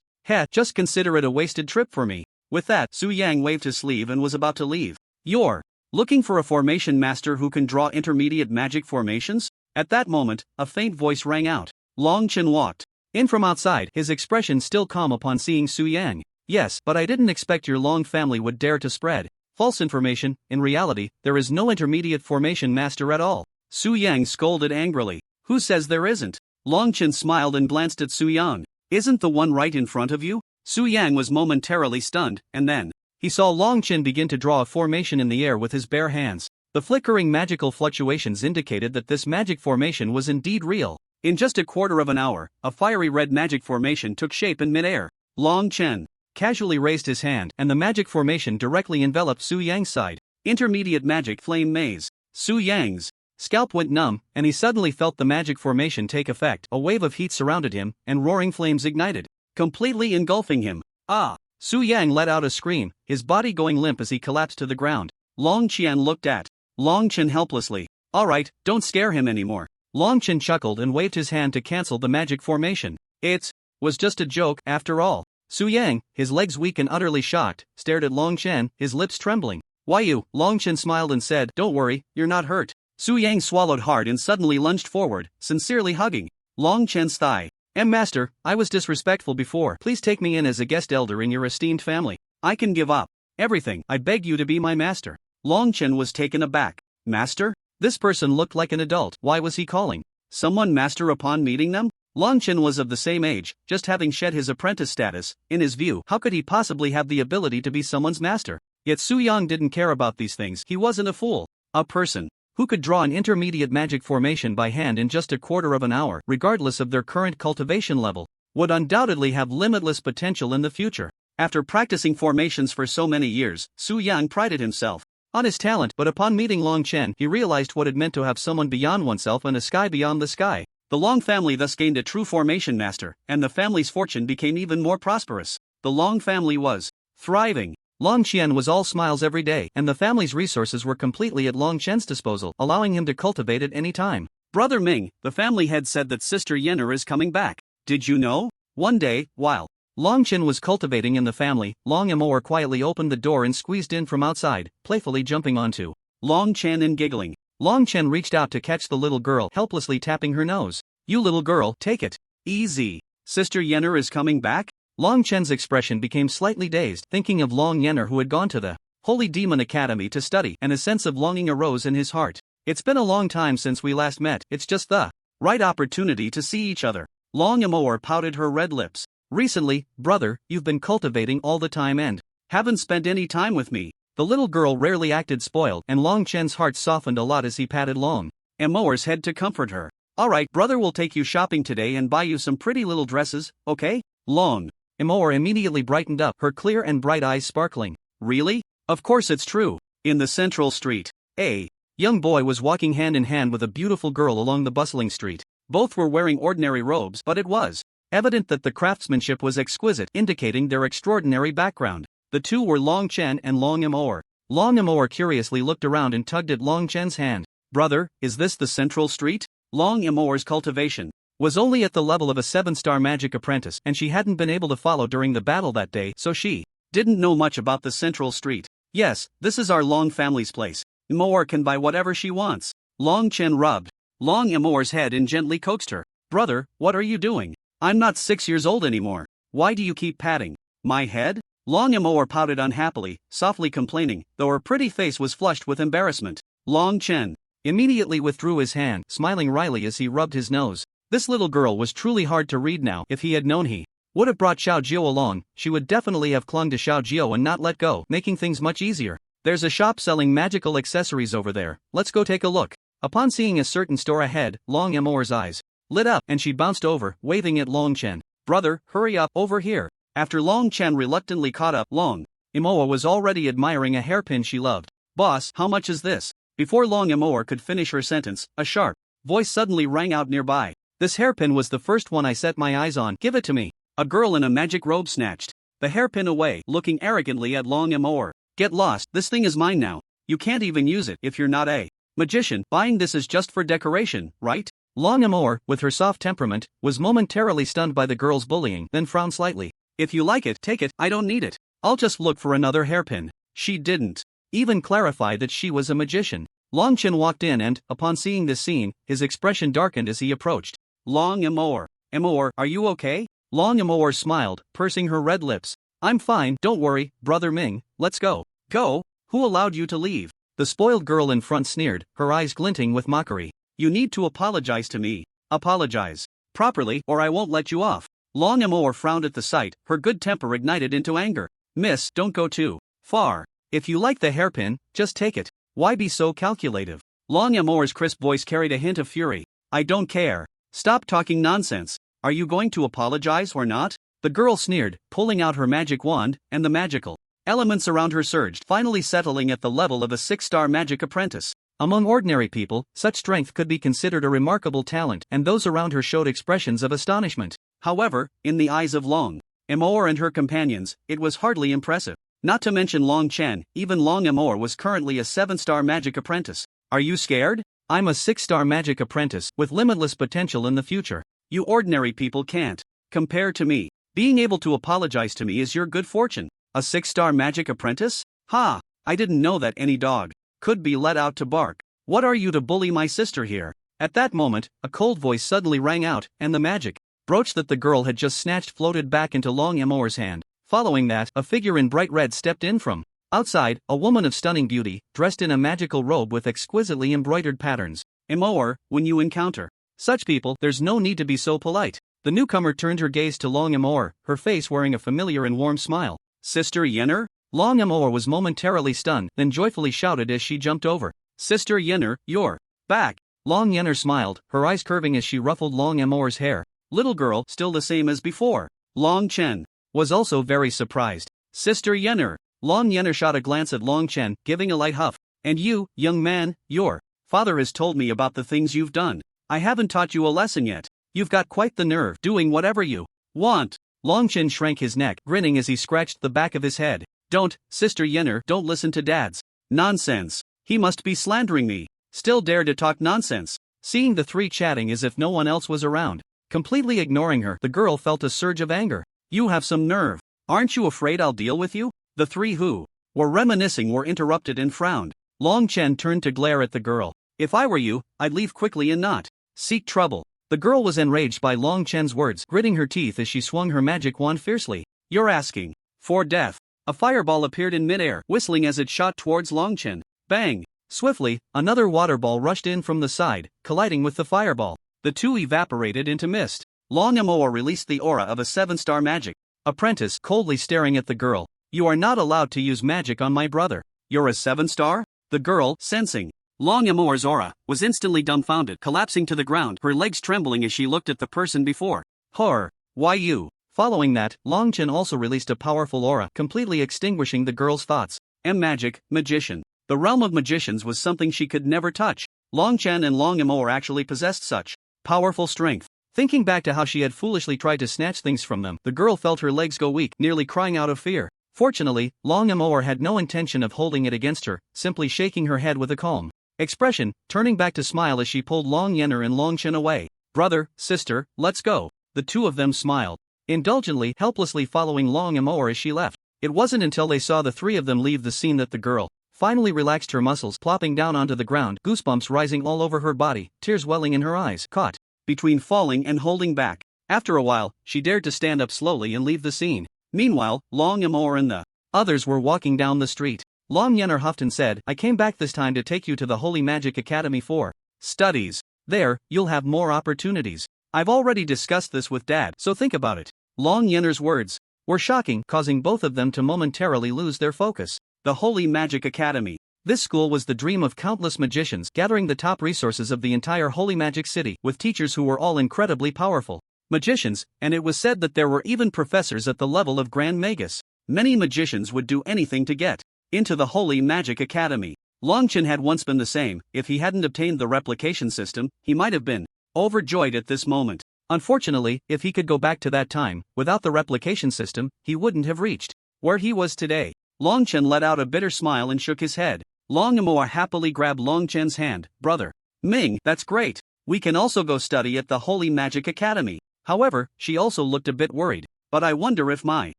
Just consider it a wasted trip for me. With that, Su Yang waved his sleeve and was about to leave. You're looking for a formation master who can draw intermediate magic formations? At that moment, a faint voice rang out. Long Chen walked in from outside, his expression still calm upon seeing Su Yang. Yes, but I didn't expect your Long family would dare to spread false information. In reality, there is no intermediate formation master at all. Su Yang scolded angrily. Who says there isn't? Long Chen smiled and glanced at Su Yang. Isn't the one right in front of you? Su Yang was momentarily stunned, and then he saw Long Chen begin to draw a formation in the air with his bare hands. The flickering magical fluctuations indicated that this magic formation was indeed real. In just a quarter of an hour, a fiery red magic formation took shape in midair. Long Chen casually raised his hand, and the magic formation directly enveloped Su Yang's side. Intermediate magic flame maze. Su Yang's scalp went numb, and he suddenly felt the magic formation take effect. A wave of heat surrounded him, and roaring flames ignited, completely engulfing him. Ah! Su Yang let out a scream, his body going limp as he collapsed to the ground. Long Qian looked at Long Chen helplessly. Alright, don't scare him anymore. Long Chen chuckled and waved his hand to cancel the magic formation. It was just a joke, after all. Su Yang, his legs weak and utterly shocked, stared at Long Chen, his lips trembling. Why you? Long Chen smiled and said, Don't worry, you're not hurt. Su Yang swallowed hard and suddenly lunged forward, sincerely hugging Long Chen's thigh. Master, I was disrespectful before. Please take me in as a guest elder in your esteemed family. I can give up everything. I beg you to be my master. Long Chen was taken aback. Master? This person looked like an adult. Why was he calling someone master upon meeting them? Long Chen was of the same age, just having shed his apprentice status. In his view, how could he possibly have the ability to be someone's master? Yet Su Yang didn't care about these things. He wasn't a fool. A person who could draw an intermediate magic formation by hand in just a quarter of an hour, regardless of their current cultivation level, would undoubtedly have limitless potential in the future. After practicing formations for so many years, Su Yang prided himself on his talent, but upon meeting Long Chen, he realized what it meant to have someone beyond oneself and a sky beyond the sky. The Long family thus gained a true formation master, and the family's fortune became even more prosperous. The Long family was thriving. Long Qian was all smiles every day, and the family's resources were completely at Long Chen's disposal, allowing him to cultivate at any time. Brother Ming, the family head, said that Sister Yenner is coming back. Did you know? One day, while Long Chen was cultivating in the family, Long Amour quietly opened the door and squeezed in from outside, playfully jumping onto Long Chen and giggling. Long Chen reached out to catch the little girl, helplessly tapping her nose. You little girl, take it easy. Sister Yenner is coming back? Long Chen's expression became slightly dazed, thinking of Long Yenner who had gone to the Holy Demon Academy to study, and a sense of longing arose in his heart. It's been a long time since we last met. It's just the right opportunity to see each other. Long Amour pouted her red lips. Recently, brother, you've been cultivating all the time and haven't spent any time with me. The little girl rarely acted spoiled, and Long Chen's heart softened a lot as he patted Long Amour's head to comfort her. Alright, brother will take you shopping today and buy you some pretty little dresses, okay? Long Amour immediately brightened up, her clear and bright eyes sparkling. Really? Of course it's true. In the central street, a young boy was walking hand in hand with a beautiful girl along the bustling street. Both were wearing ordinary robes, but it was evident that the craftsmanship was exquisite, indicating their extraordinary background. The two were Long Chen and Long Amour. Long Amour curiously looked around and tugged at Long Chen's hand. Brother, is this the central street? Long Amour's cultivation was only at the level of a 7-star magic apprentice, and she hadn't been able to follow during the battle that day, so she didn't know much about the central street. Yes, this is our Long family's place. Amour can buy whatever she wants. Long Chen rubbed Long Amour's head and gently coaxed her. Brother, what are you doing? I'm not 6 years old anymore. Why do you keep patting my head? Long Amour pouted unhappily, softly complaining, though her pretty face was flushed with embarrassment. Long Chen immediately withdrew his hand, smiling wryly as he rubbed his nose. This little girl was truly hard to read now. If he had known he would have brought Xiao Jiao along, she would definitely have clung to Xiao Jiao and not let go, making things much easier. There's a shop selling magical accessories over there, let's go take a look. Upon seeing a certain store ahead, Long Amour's eyes lit up and she bounced over, waving at Long Chen. Brother, hurry up, over here. After Long Chen reluctantly caught up, Long Amour was already admiring a hairpin she loved. Boss, how much is this? Before Long Amour could finish her sentence, a sharp voice suddenly rang out nearby. This hairpin was the first one I set my eyes on, give it to me. A girl in a magic robe snatched the hairpin away, looking arrogantly at Long Amour. Get lost, this thing is mine now. You can't even use it if you're not a magician. Buying this is just for decoration, right? Long Amour, with her soft temperament, was momentarily stunned by the girl's bullying, then frowned slightly. If you like it, take it, I don't need it. I'll just look for another hairpin. She didn't even clarify that she was a magician. Long Chen walked in and, upon seeing this scene, his expression darkened as he approached. Long Amour. Amour, are you okay? Long Amour smiled, pursing her red lips. I'm fine, don't worry, Brother Ming, let's go. Go? Who allowed you to leave? The spoiled girl in front sneered, her eyes glinting with mockery. You need to apologize to me. Apologize properly, or I won't let you off. Long Amour frowned at the sight, her good temper ignited into anger. Miss, don't go too far. If you like the hairpin, just take it. Why be so calculative? Long Amour's crisp voice carried a hint of fury. I don't care. Stop talking nonsense. Are you going to apologize or not? The girl sneered, pulling out her magic wand, and the magical elements around her surged, finally settling at the level of a 6-star magic apprentice. Among ordinary people, such strength could be considered a remarkable talent, and those around her showed expressions of astonishment. However, in the eyes of Long Amour and her companions, it was hardly impressive. Not to mention Long Chen, even Long Amour was currently a 7-star magic apprentice. Are you scared? I'm a 6-star magic apprentice, with limitless potential in the future. You ordinary people can't compare to me. Being able to apologize to me is your good fortune. A 6-star magic apprentice? Ha! I didn't know that any dog could be let out to bark. What are you to bully my sister here? At that moment, a cold voice suddenly rang out, and the magic brooch that the girl had just snatched floated back into Long Amour's hand. Following that, a figure in bright red stepped in from outside, a woman of stunning beauty, dressed in a magical robe with exquisitely embroidered patterns. Amour, when you encounter such people, there's no need to be so polite. The newcomer turned her gaze to Long Amour, her face wearing a familiar and warm smile. Sister Yenner? Long Amour was momentarily stunned, then joyfully shouted as she jumped over. Sister Yenner, you're back. Long Yenner smiled, her eyes curving as she ruffled Long Amour's hair. Little girl, still the same as before. Long Chen was also very surprised. Sister Yenner. Long Yenner shot a glance at Long Chen, giving a light huff. And you, young man, your father has told me about the things you've done. I haven't taught you a lesson yet. You've got quite the nerve, doing whatever you want. Long Chen shrank his neck, grinning as he scratched the back of his head. Don't, Sister Yenner, don't listen to Dad's nonsense. He must be slandering me. Still dare to talk nonsense. Seeing the three chatting as if no one else was around, completely ignoring her, the girl felt a surge of anger. You have some nerve. Aren't you afraid I'll deal with you? The three who were reminiscing were interrupted and frowned. Long Chen turned to glare at the girl. If I were you, I'd leave quickly and not seek trouble. The girl was enraged by Long Chen's words, gritting her teeth as she swung her magic wand fiercely. You're asking for death. A fireball appeared in midair, whistling as it shot towards Long Chen. Bang! Swiftly, another water ball rushed in from the side, colliding with the fireball. The two evaporated into mist. Long Amour released the aura of a 7-star magic apprentice, coldly staring at the girl. You are not allowed to use magic on my brother. You're a 7-star? The girl, sensing Long Amour's aura, was instantly dumbfounded, collapsing to the ground, her legs trembling as she looked at the person before her. Why you? Following that, Long Chen also released a powerful aura, completely extinguishing the girl's thoughts. Magic, magician. The realm of magicians was something she could never touch. Long Chen and Long Amour actually possessed such powerful strength. Thinking back to how she had foolishly tried to snatch things from them, the girl felt her legs go weak, nearly crying out of fear. Fortunately, Long Amour had no intention of holding it against her, simply shaking her head with a calm expression, turning back to smile as she pulled Long Yenner and Long Chen away. Brother, sister, let's go. The two of them smiled, indulgently, helplessly following Long Amour as she left. It wasn't until they saw the three of them leave the scene that the girl finally relaxed her muscles, plopping down onto the ground, goosebumps rising all over her body, tears welling in her eyes, caught between falling and holding back. After a while, she dared to stand up slowly and leave the scene. Meanwhile, Long Amour and the others were walking down the street. Long Yener huffed and said, I came back this time to take you to the Holy Magic Academy for studies. There, you'll have more opportunities. I've already discussed this with Dad, so think about it. Long Yener's words were shocking, causing both of them to momentarily lose their focus. The Holy Magic Academy. This school was the dream of countless magicians, gathering the top resources of the entire Holy Magic City, with teachers who were all incredibly powerful magicians, and it was said that there were even professors at the level of Grand Magus. Many magicians would do anything to get into the Holy Magic Academy. Longchen had once been the same. If he hadn't obtained the replication system, he might have been overjoyed at this moment. Unfortunately, if he could go back to that time, without the replication system, he wouldn't have reached where he was today. Longchen let out a bitter smile and shook his head. Long Amour happily grabbed Longchen's hand. Brother Ming, that's great. We can also go study at the Holy Magic Academy. However, she also looked a bit worried. But I wonder if my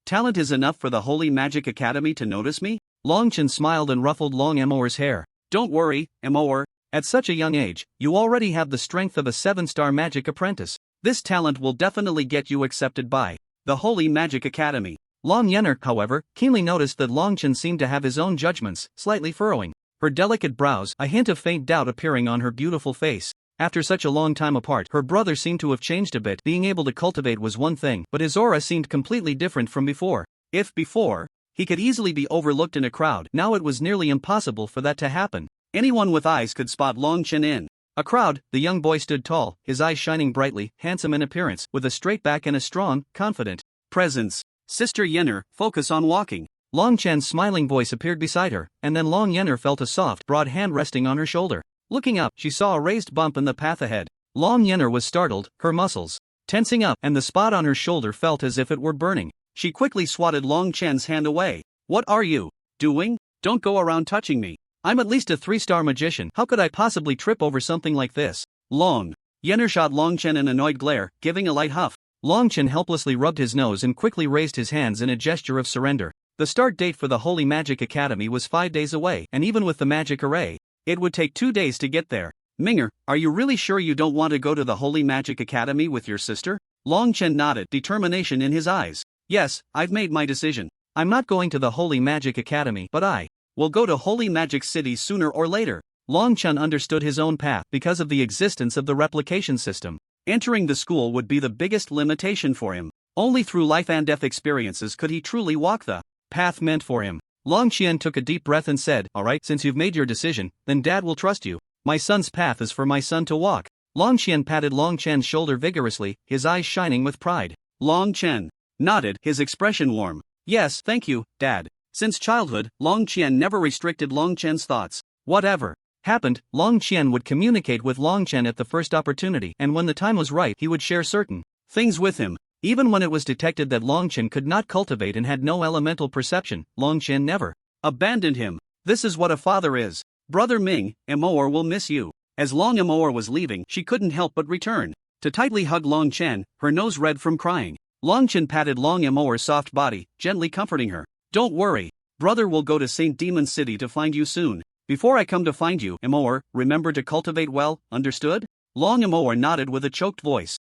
talent is enough for the Holy Magic Academy to notice me? Longchen smiled and ruffled Long Amour's hair. Don't worry, Amour. At such a young age, you already have the strength of a 7-star magic apprentice. This talent will definitely get you accepted by the Holy Magic Academy. Long Yener, however, keenly noticed that Longchen seemed to have his own judgments, slightly furrowing her delicate brows, a hint of faint doubt appearing on her beautiful face. After such a long time apart, her brother seemed to have changed a bit. Being able to cultivate was one thing, but his aura seemed completely different from before. If before, he could easily be overlooked in a crowd, now it was nearly impossible for that to happen. Anyone with eyes could spot Longchen in a crowd. The young boy stood tall, his eyes shining brightly, handsome in appearance, with a straight back and a strong, confident presence. Sister Yener, focus on walking. Longchen's smiling voice appeared beside her, and then Long Yener felt a soft, broad hand resting on her shoulder. Looking up, she saw a raised bump in the path ahead. Long Yener was startled, her muscles tensing up, and the spot on her shoulder felt as if it were burning. She quickly swatted Longchen's hand away. What are you doing? Don't go around touching me. I'm at least a 3-star magician. How could I possibly trip over something like this? Long Yener shot Longchen an annoyed glare, giving a light huff. Longchen helplessly rubbed his nose and quickly raised his hands in a gesture of surrender. The start date for the Holy Magic Academy was 5 days away, and even with the magic array, it would take 2 days to get there. Minger, are you really sure you don't want to go to the Holy Magic Academy with your sister? Longchen nodded, determination in his eyes. Yes, I've made my decision. I'm not going to the Holy Magic Academy, but I will go to Holy Magic City sooner or later. Longchen understood his own path because of the existence of the replication system. Entering the school would be the biggest limitation for him. Only through life and death experiences could he truly walk the path meant for him. Longchen took a deep breath and said, Alright, since you've made your decision, then Dad will trust you. My son's path is for my son to walk. Longchen patted Longchen's shoulder vigorously, his eyes shining with pride. Longchen nodded, his expression warm. Yes, thank you, Dad. Since childhood, Longchen never restricted Longchen's thoughts. Whatever happened, Longchen would communicate with Longchen at the first opportunity, and when the time was right, he would share certain things with him. Even when it was detected that Longchen could not cultivate and had no elemental perception, Longchen never abandoned him. This is what a father is. Brother Ming, Amour will miss you. As Long Amour was leaving, she couldn't help but return to tightly hug Longchen, her nose red from crying. Longchen patted Long Amour's soft body, gently comforting her. Don't worry. Brother will go to Saint Demon City to find you soon. Before I come to find you, Amour, remember to cultivate well, understood? Long Amour nodded with a choked voice.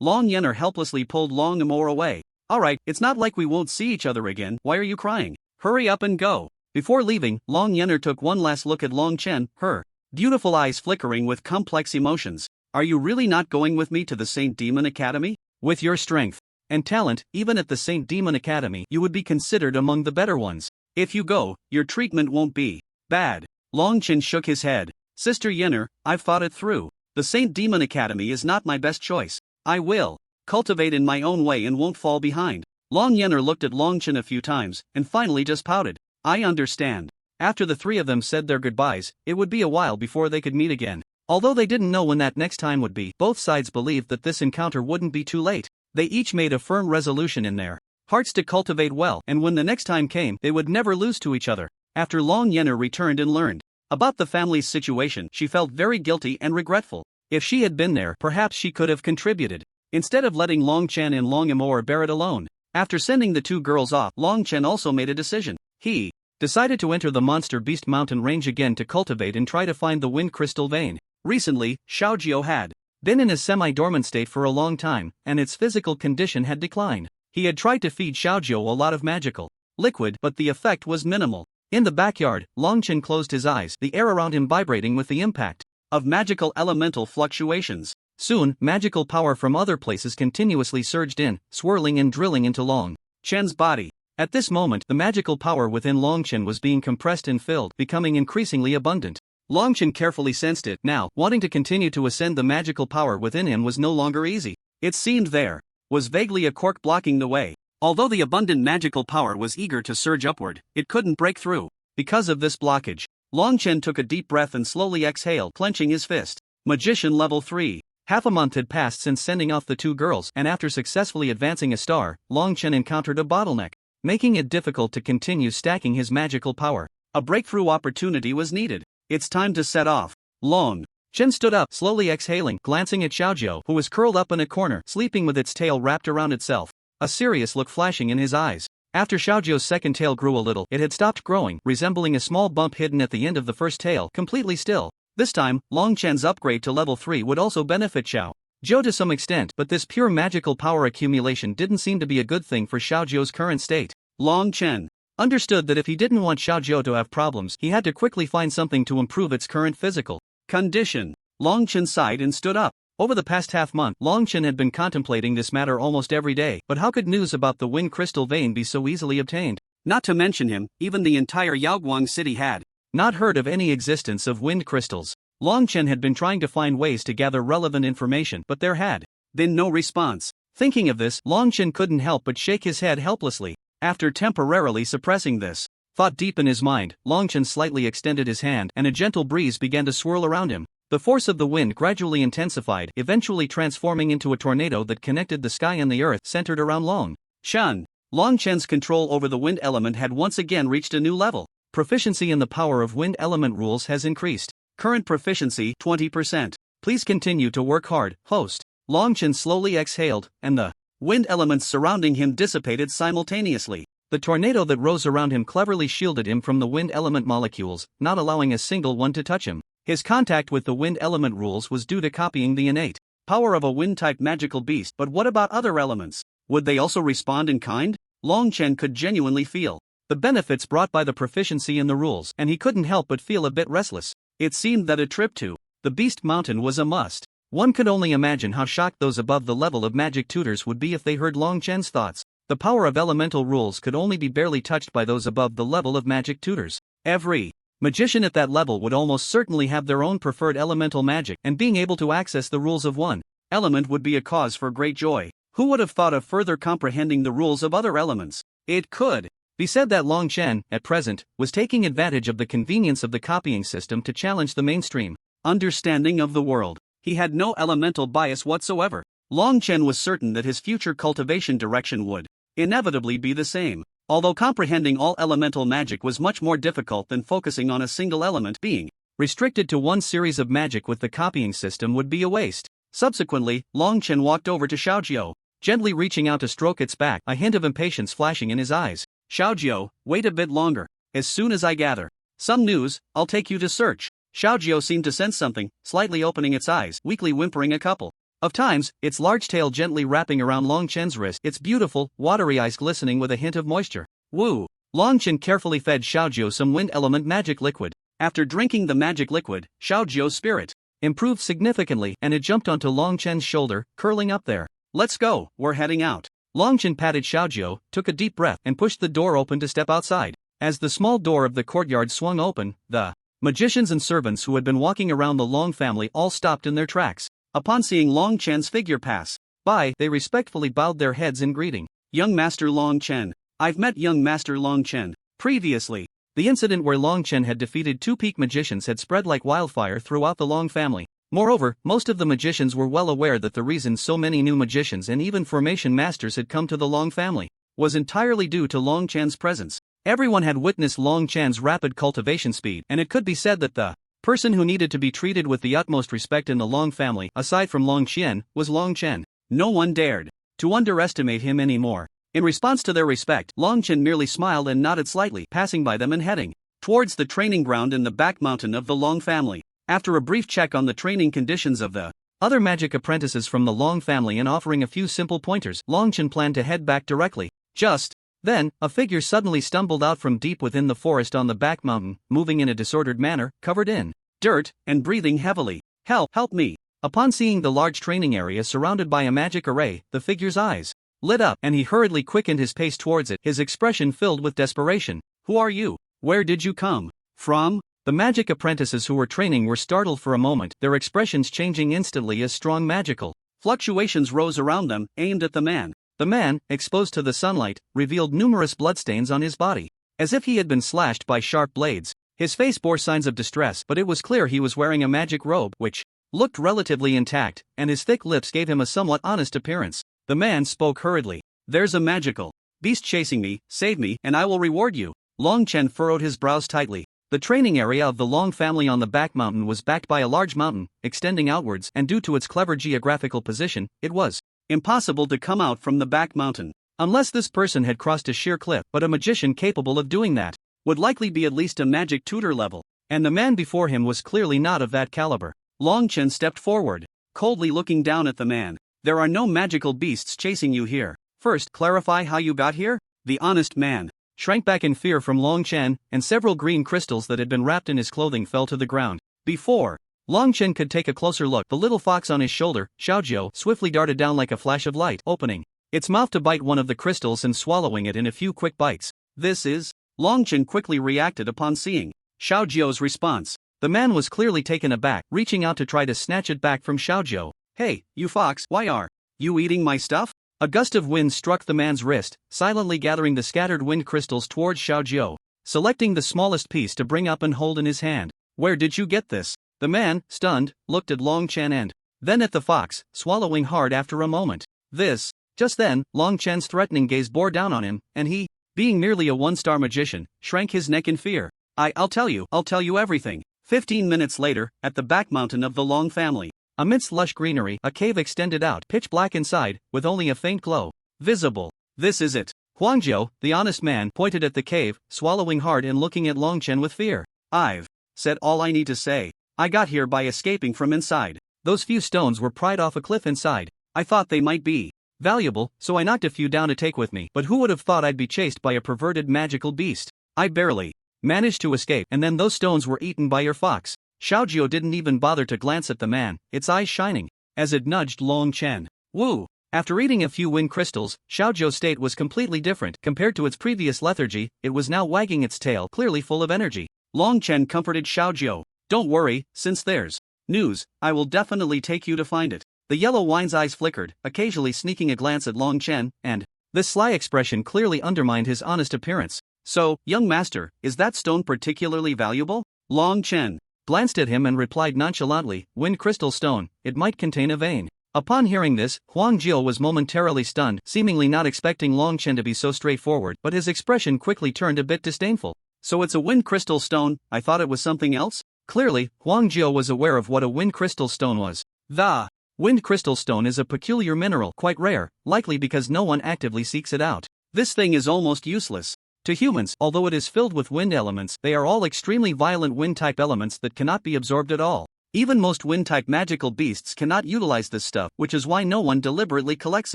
Long Yener helplessly pulled Long Amour away. Alright, it's not like we won't see each other again. Why are you crying? Hurry up and go. Before leaving, Long Yener took one last look at Longchen, her beautiful eyes flickering with complex emotions. Are you really not going with me to the Saint Demon Academy? With your strength and talent, even at the Saint Demon Academy, you would be considered among the better ones. If you go, your treatment won't be bad. Longchen shook his head. Sister Yener, I've thought it through. The Saint Demon Academy is not my best choice. I will cultivate in my own way and won't fall behind. Long Yener looked at Longchen a few times, and finally just pouted. I understand. After the three of them said their goodbyes, it would be a while before they could meet again. Although they didn't know when that next time would be, both sides believed that this encounter wouldn't be too late. They each made a firm resolution in their hearts to cultivate well, and when the next time came, they would never lose to each other. After Long Yener returned and learned about the family's situation, she felt very guilty and regretful. If she had been there, perhaps she could have contributed, instead of letting Longchen and Long Amour bear it alone. After sending the two girls off, Longchen also made a decision. He decided to enter the Monster Beast Mountain range again to cultivate and try to find the Wind Crystal Vein. Recently, Xiaojiu had been in a semi-dormant state for a long time, and its physical condition had declined. He had tried to feed Xiaojiao a lot of magical liquid, but the effect was minimal. In the backyard, Long Chen closed his eyes, the air around him vibrating with the impact of magical elemental fluctuations. Soon, magical power from other places continuously surged in, swirling and drilling into Long Chen's body. At this moment, the magical power within Long Chen was being compressed and filled, becoming increasingly abundant. Long Chen carefully sensed it. Now, wanting to continue to ascend, the magical power within him was no longer easy. It seemed there was vaguely a cork blocking the way. Although the abundant magical power was eager to surge upward, it couldn't break through. Because of this blockage, Long Chen took a deep breath and slowly exhaled, clenching his fist. Magician level 3. Half a month had passed since sending off the two girls, and after successfully advancing a star, Long Chen encountered a bottleneck, making it difficult to continue stacking his magical power. A breakthrough opportunity was needed. It's time to set off. Long Chen stood up, slowly exhaling, glancing at Xiaojiao, who was curled up in a corner, sleeping with its tail wrapped around itself, a serious look flashing in his eyes. After Xiaojiao's second tail grew a little, it had stopped growing, resembling a small bump hidden at the end of the first tail, completely still. This time, Long Chen's upgrade to level 3 would also benefit Xiaojiao to some extent, but this pure magical power accumulation didn't seem to be a good thing for Xiaojiao's current state. Long Chen understood that if he didn't want Xiaojiao to have problems, he had to quickly find something to improve its current physical condition. Long Chen sighed and stood up. Over the past half-month, Long Chen had been contemplating this matter almost every day, but how could news about the wind crystal vein be so easily obtained? Not to mention him, even the entire Yaoguang city had not heard of any existence of wind crystals. Long Chen had been trying to find ways to gather relevant information, but there had been no response. Thinking of this, Long Chen couldn't help but shake his head helplessly. After temporarily suppressing this thought deep in his mind, Long Chen slightly extended his hand, and a gentle breeze began to swirl around him. The force of the wind gradually intensified, eventually transforming into a tornado that connected the sky and the earth, centered around Long Chen. Long Chen's control over the wind element had once again reached a new level. Proficiency in the power of wind element rules has increased. Current proficiency 20%. Please continue to work hard, host. Long Chen slowly exhaled, and the wind elements surrounding him dissipated simultaneously. The tornado that rose around him cleverly shielded him from the wind element molecules, not allowing a single one to touch him. His contact with the wind element rules was due to copying the innate power of a wind-type magical beast, but what about other elements? Would they also respond in kind? Long Chen could genuinely feel the benefits brought by the proficiency in the rules, and he couldn't help but feel a bit restless. It seemed that a trip to the Beast Mountain was a must. One could only imagine how shocked those above the level of magic tutors would be if they heard Long Chen's thoughts. The power of elemental rules could only be barely touched by those above the level of magic tutors. Every magician at that level would almost certainly have their own preferred elemental magic, and being able to access the rules of one element would be a cause for great joy. Who would have thought of further comprehending the rules of other elements? It could be said that Long Chen, at present, was taking advantage of the convenience of the copying system to challenge the mainstream understanding of the world. He had no elemental bias whatsoever. Long Chen was certain that his future cultivation direction would inevitably be the same. Although comprehending all elemental magic was much more difficult than focusing on a single element, being restricted to one series of magic with the copying system would be a waste. Subsequently, Long Chen walked over to Xiaojiao, gently reaching out to stroke its back, a hint of impatience flashing in his eyes. Xiaojiao, wait a bit longer. As soon as I gather some news, I'll take you to search. Xiaojiao seemed to sense something, slightly opening its eyes, weakly whimpering a couple of times, its large tail gently wrapping around Long Chen's wrist, its beautiful, watery eyes glistening with a hint of moisture. Woo! Long Chen carefully fed Xiaojiao some wind element magic liquid. After drinking the magic liquid, Xiaojiao's spirit improved significantly, and it jumped onto Long Chen's shoulder, curling up there. Let's go, we're heading out. Long Chen patted Xiaojiao, took a deep breath, and pushed the door open to step outside. As the small door of the courtyard swung open, the magicians and servants who had been walking around the Long family all stopped in their tracks. Upon seeing Long Chen's figure pass by, they respectfully bowed their heads in greeting. Young Master Long Chen. I've met young Master Long Chen previously. The incident where Long Chen had defeated two peak magicians had spread like wildfire throughout the Long family. Moreover, most of the magicians were well aware that the reason so many new magicians and even formation masters had come to the Long family was entirely due to Long Chen's presence. Everyone had witnessed Long Chen's rapid cultivation speed, and it could be said that the person who needed to be treated with the utmost respect in the Long family, aside from Long Qian, was Long Chen. No one dared to underestimate him anymore. In response to their respect, Long Chen merely smiled and nodded slightly, passing by them and heading towards the training ground in the back mountain of the Long family. After a brief check on the training conditions of the other magic apprentices from the Long family and offering a few simple pointers, Long Chen planned to head back directly. Just then, a figure suddenly stumbled out from deep within the forest on the back mountain, moving in a disordered manner, covered in dirt and breathing heavily. Help me! Upon seeing the large training area surrounded by a magic array, the figure's eyes lit up, and he hurriedly quickened his pace towards it, his expression filled with desperation. Who are you? Where did you come from? The magic apprentices who were training were startled for a moment, their expressions changing instantly as strong magical fluctuations rose around them, aimed at the man. The man, exposed to the sunlight, revealed numerous bloodstains on his body, as if he had been slashed by sharp blades. His face bore signs of distress, but it was clear he was wearing a magic robe, which looked relatively intact, and his thick lips gave him a somewhat honest appearance. The man spoke hurriedly. There's a magical beast chasing me, save me, and I will reward you. Long Chen furrowed his brows tightly. The training area of the Long family on the back mountain was backed by a large mountain, extending outwards, and due to its clever geographical position, it was impossible to come out from the back mountain. Unless this person had crossed a sheer cliff, but a magician capable of doing that would likely be at least a magic tutor level, and the man before him was clearly not of that caliber. Long Chen stepped forward, coldly looking down at the man. There are no magical beasts chasing you here. First, clarify how you got here? The honest man shrank back in fear from Long Chen, and several green crystals that had been wrapped in his clothing fell to the ground. Before Long Chen could take a closer look, the little fox on his shoulder, Xiaojiu, swiftly darted down like a flash of light, opening its mouth to bite one of the crystals and swallowing it in a few quick bites. This is... Long Chen quickly reacted upon seeing Xiaojiu's response. The man was clearly taken aback, reaching out to try to snatch it back from Xiaojiu. Hey, you fox, why are you eating my stuff? A gust of wind struck the man's wrist, silently gathering the scattered wind crystals towards Xiaojiu, selecting the smallest piece to bring up and hold in his hand. Where did you get this? The man, stunned, looked at Long Chen and then at the fox, swallowing hard after a moment. Just then, Long Chen's threatening gaze bore down on him, and he, being merely a one-star magician, shrank his neck in fear. I'll tell you everything. 15 minutes later, at the back mountain of the Long family, amidst lush greenery, a cave extended out, pitch black inside, with only a faint glow visible. This is it. Huangjiu, the honest man, pointed at the cave, swallowing hard and looking at Long Chen with fear. I've said all I need to say. I got here by escaping from inside. Those few stones were pried off a cliff inside. I thought they might be valuable, so I knocked a few down to take with me. But who would have thought I'd be chased by a perverted magical beast? I barely managed to escape, and then those stones were eaten by your fox. Xiaojiu didn't even bother to glance at the man, its eyes shining, as it nudged Long Chen. Woo! After eating a few wind crystals, Xiaojiu's state was completely different. Compared to its previous lethargy, it was now wagging its tail, clearly full of energy. Long Chen comforted Xiaojiu. Don't worry, since there's news, I will definitely take you to find it. The yellow wine's eyes flickered, occasionally sneaking a glance at Long Chen, and this sly expression clearly undermined his honest appearance. So, young master, is that stone particularly valuable? Long Chen glanced at him and replied nonchalantly, Wind crystal stone, it might contain a vein. Upon hearing this, Huangjiu was momentarily stunned, seemingly not expecting Long Chen to be so straightforward, but his expression quickly turned a bit disdainful. So it's a wind crystal stone, I thought it was something else? Clearly, Huangjiu was aware of what a wind crystal stone was. The wind crystal stone is a peculiar mineral, quite rare, likely because no one actively seeks it out. This thing is almost useless to humans, although it is filled with wind elements. They are all extremely violent wind-type elements that cannot be absorbed at all. Even most wind-type magical beasts cannot utilize this stuff, which is why no one deliberately collects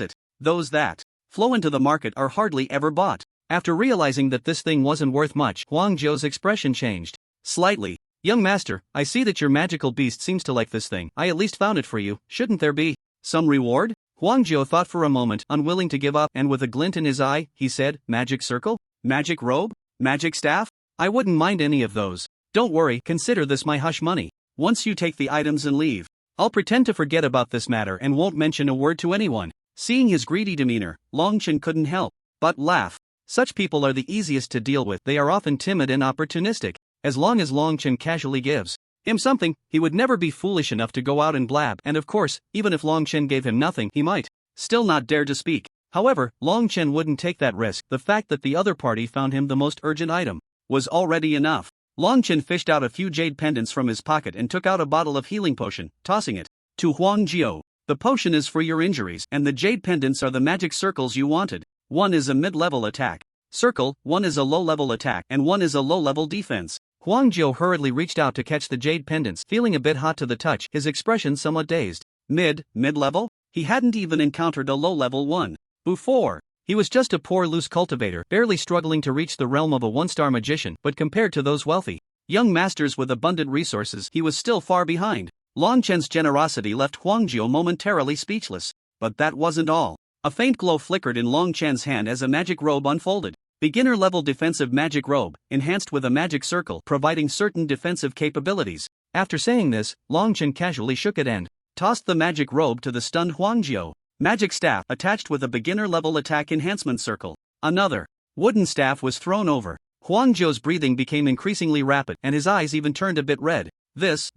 it. Those that flow into the market are hardly ever bought. After realizing that this thing wasn't worth much, Huangjiu's expression changed slightly. Young master, I see that your magical beast seems to like this thing. I at least found it for you. Shouldn't there be some reward? Huangjiu thought for a moment, unwilling to give up, and with a glint in his eye, he said, Magic circle? Magic robe? Magic staff? I wouldn't mind any of those. Don't worry, consider this my hush money. Once you take the items and leave, I'll pretend to forget about this matter and won't mention a word to anyone. Seeing his greedy demeanor, Long Chen couldn't help but laugh. Such people are the easiest to deal with. They are often timid and opportunistic. As long as Long Chen casually gives him something, he would never be foolish enough to go out and blab, and of course, even if Long Chen gave him nothing, he might still not dare to speak. However, Long Chen wouldn't take that risk. The fact that the other party found him the most urgent item was already enough. Long Chen fished out a few jade pendants from his pocket and took out a bottle of healing potion, tossing it to Huangjiu. The potion is for your injuries, and the jade pendants are the magic circles you wanted. One is a mid-level attack circle, one is a low-level attack, and one is a low-level defense. Huangjiu hurriedly reached out to catch the jade pendants, feeling a bit hot to the touch, his expression somewhat dazed. Mid-level? He hadn't even encountered a low-level one before. He was just a poor loose cultivator, barely struggling to reach the realm of a one-star magician, but compared to those wealthy young masters with abundant resources, he was still far behind. Long Chen's generosity left Huangjiu momentarily speechless. But that wasn't all. A faint glow flickered in Long Chen's hand as a magic robe unfolded. Beginner-level defensive magic robe, enhanced with a magic circle providing certain defensive capabilities. After saying this, Long Chen casually shook it and tossed the magic robe to the stunned Huangjiu. Magic staff attached with a beginner-level attack enhancement circle. Another wooden staff was thrown over. Huangjiu's breathing became increasingly rapid and his eyes even turned a bit red. This.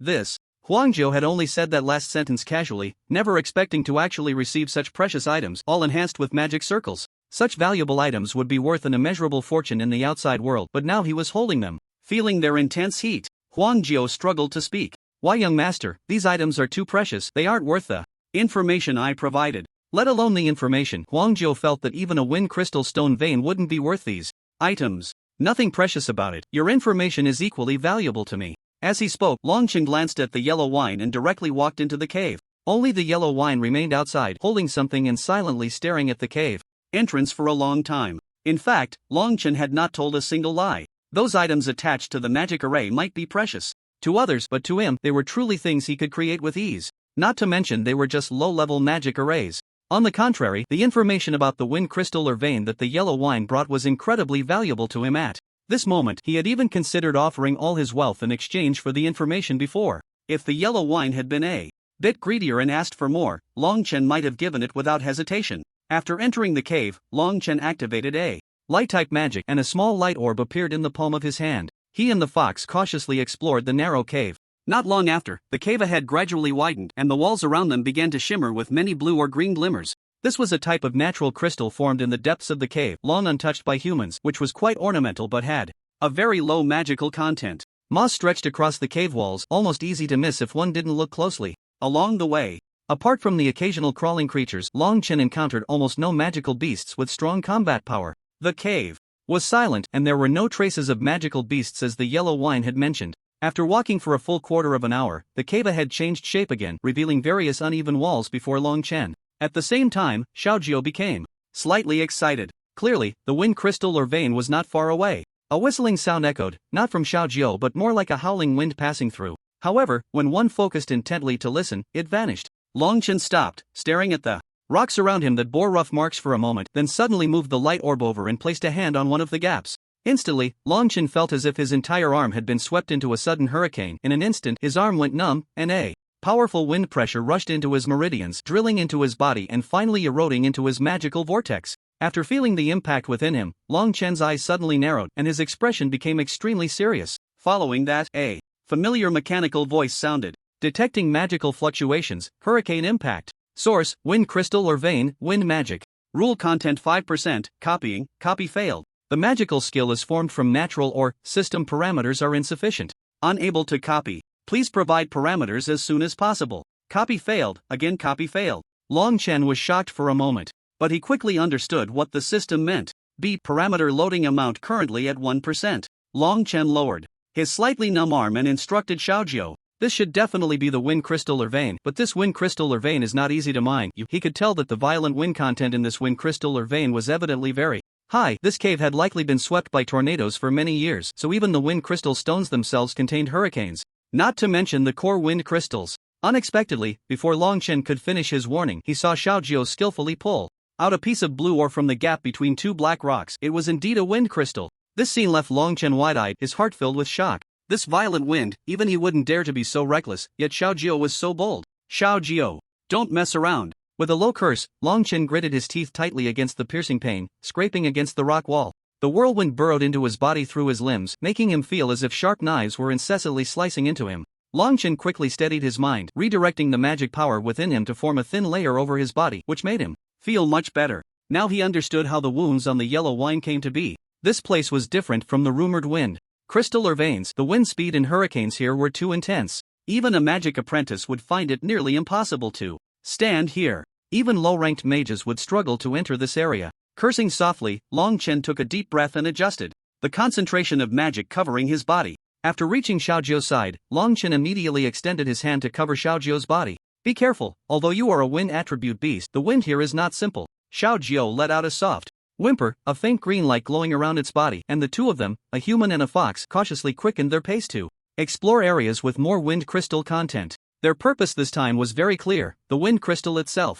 Huangjiu had only said that last sentence casually, never expecting to actually receive such precious items, all enhanced with magic circles. Such valuable items would be worth an immeasurable fortune in the outside world, but now he was holding them, feeling their intense heat. Huangjiu struggled to speak. Why, young master, these items are too precious, they aren't worth the information I provided. Let alone the information. Huangjiu felt that even a wind crystal stone vein wouldn't be worth these items. Nothing precious about it. Your information is equally valuable to me. As he spoke, Long Chen glanced at the yellow wine and directly walked into the cave. Only the yellow wine remained outside, holding something and silently staring at the cave entrance for a long time. In fact, Long Chen had not told a single lie. Those items attached to the magic array might be precious to others, but to him, they were truly things he could create with ease. Not to mention they were just low-level magic arrays. On the contrary, the information about the wind crystal or vein that the yellow wine brought was incredibly valuable to him at this moment. He had even considered offering all his wealth in exchange for the information before. If the yellow wine had been a bit greedier and asked for more, Long Chen might have given it without hesitation. After entering the cave, Long Chen activated a light-type magic and a small light orb appeared in the palm of his hand. He and the fox cautiously explored the narrow cave. Not long after, the cave ahead gradually widened and the walls around them began to shimmer with many blue or green glimmers. This was a type of natural crystal formed in the depths of the cave, long untouched by humans, which was quite ornamental but had a very low magical content. Moss stretched across the cave walls, almost easy to miss if one didn't look closely. Along the way, apart from the occasional crawling creatures, Long Chen encountered almost no magical beasts with strong combat power. The cave was silent, and there were no traces of magical beasts as the yellow wine had mentioned. After walking for a full quarter of an hour, the cave ahead changed shape again, revealing various uneven walls before Long Chen. At the same time, Xiaojiu became slightly excited. Clearly, the wind crystal or vein was not far away. A whistling sound echoed, not from Xiaojiu but more like a howling wind passing through. However, when one focused intently to listen, it vanished. Long Chen stopped, staring at the rocks around him that bore rough marks for a moment, then suddenly moved the light orb over and placed a hand on one of the gaps. Instantly, Long Chen felt as if his entire arm had been swept into a sudden hurricane. In an instant, his arm went numb, and a powerful wind pressure rushed into his meridians, drilling into his body and finally eroding into his magical vortex. After feeling the impact within him, Long Chen's eyes suddenly narrowed and his expression became extremely serious. Following that, a familiar mechanical voice sounded. Detecting magical fluctuations, hurricane impact. Source, wind crystal or vein, wind magic. Rule content 5%, copying, copy failed. The magical skill is formed from natural or system parameters are insufficient. Unable to copy. Please provide parameters as soon as possible. Copy failed, again copy failed. Long Chen was shocked for a moment, but he quickly understood what the system meant. B. Parameter loading amount currently at 1%. Long Chen lowered his slightly numb arm and instructed Xiaojiu. This should definitely be the wind crystal or vein, but this wind crystal or vein is not easy to mine. He could tell that the violent wind content in this wind crystal or vein was evidently very high. This cave had likely been swept by tornadoes for many years, so even the wind crystal stones themselves contained hurricanes. Not to mention the core wind crystals. Unexpectedly, before Long Chen could finish his warning, he saw Xiaojiu skillfully pull out a piece of blue ore from the gap between two black rocks. It was indeed a wind crystal. This scene left Long Chen wide-eyed, his heart filled with shock. This violent wind, even he wouldn't dare to be so reckless, yet Xiaojiu was so bold. Xiaojiu, don't mess around. With a low curse, Long Chen gritted his teeth tightly against the piercing pain, scraping against the rock wall. The whirlwind burrowed into his body through his limbs, making him feel as if sharp knives were incessantly slicing into him. Long Chen quickly steadied his mind, redirecting the magic power within him to form a thin layer over his body, which made him feel much better. Now he understood how the wounds on the yellow wine came to be. This place was different from the rumored wind crystal or veins. The wind speed and hurricanes here were too intense. Even a magic apprentice would find it nearly impossible to stand here. Even low-ranked mages would struggle to enter this area. Cursing softly, Long Chen took a deep breath and adjusted the concentration of magic covering his body. After reaching Xiaojiu's side, Long Chen immediately extended his hand to cover Xiaojiu's body. Be careful, although you are a wind attribute beast, the wind here is not simple. Xiao Jiao let out a soft whimper, a faint green light glowing around its body, and the two of them, a human and a fox, cautiously quickened their pace to explore areas with more wind crystal content. Their purpose this time was very clear, the wind crystal itself.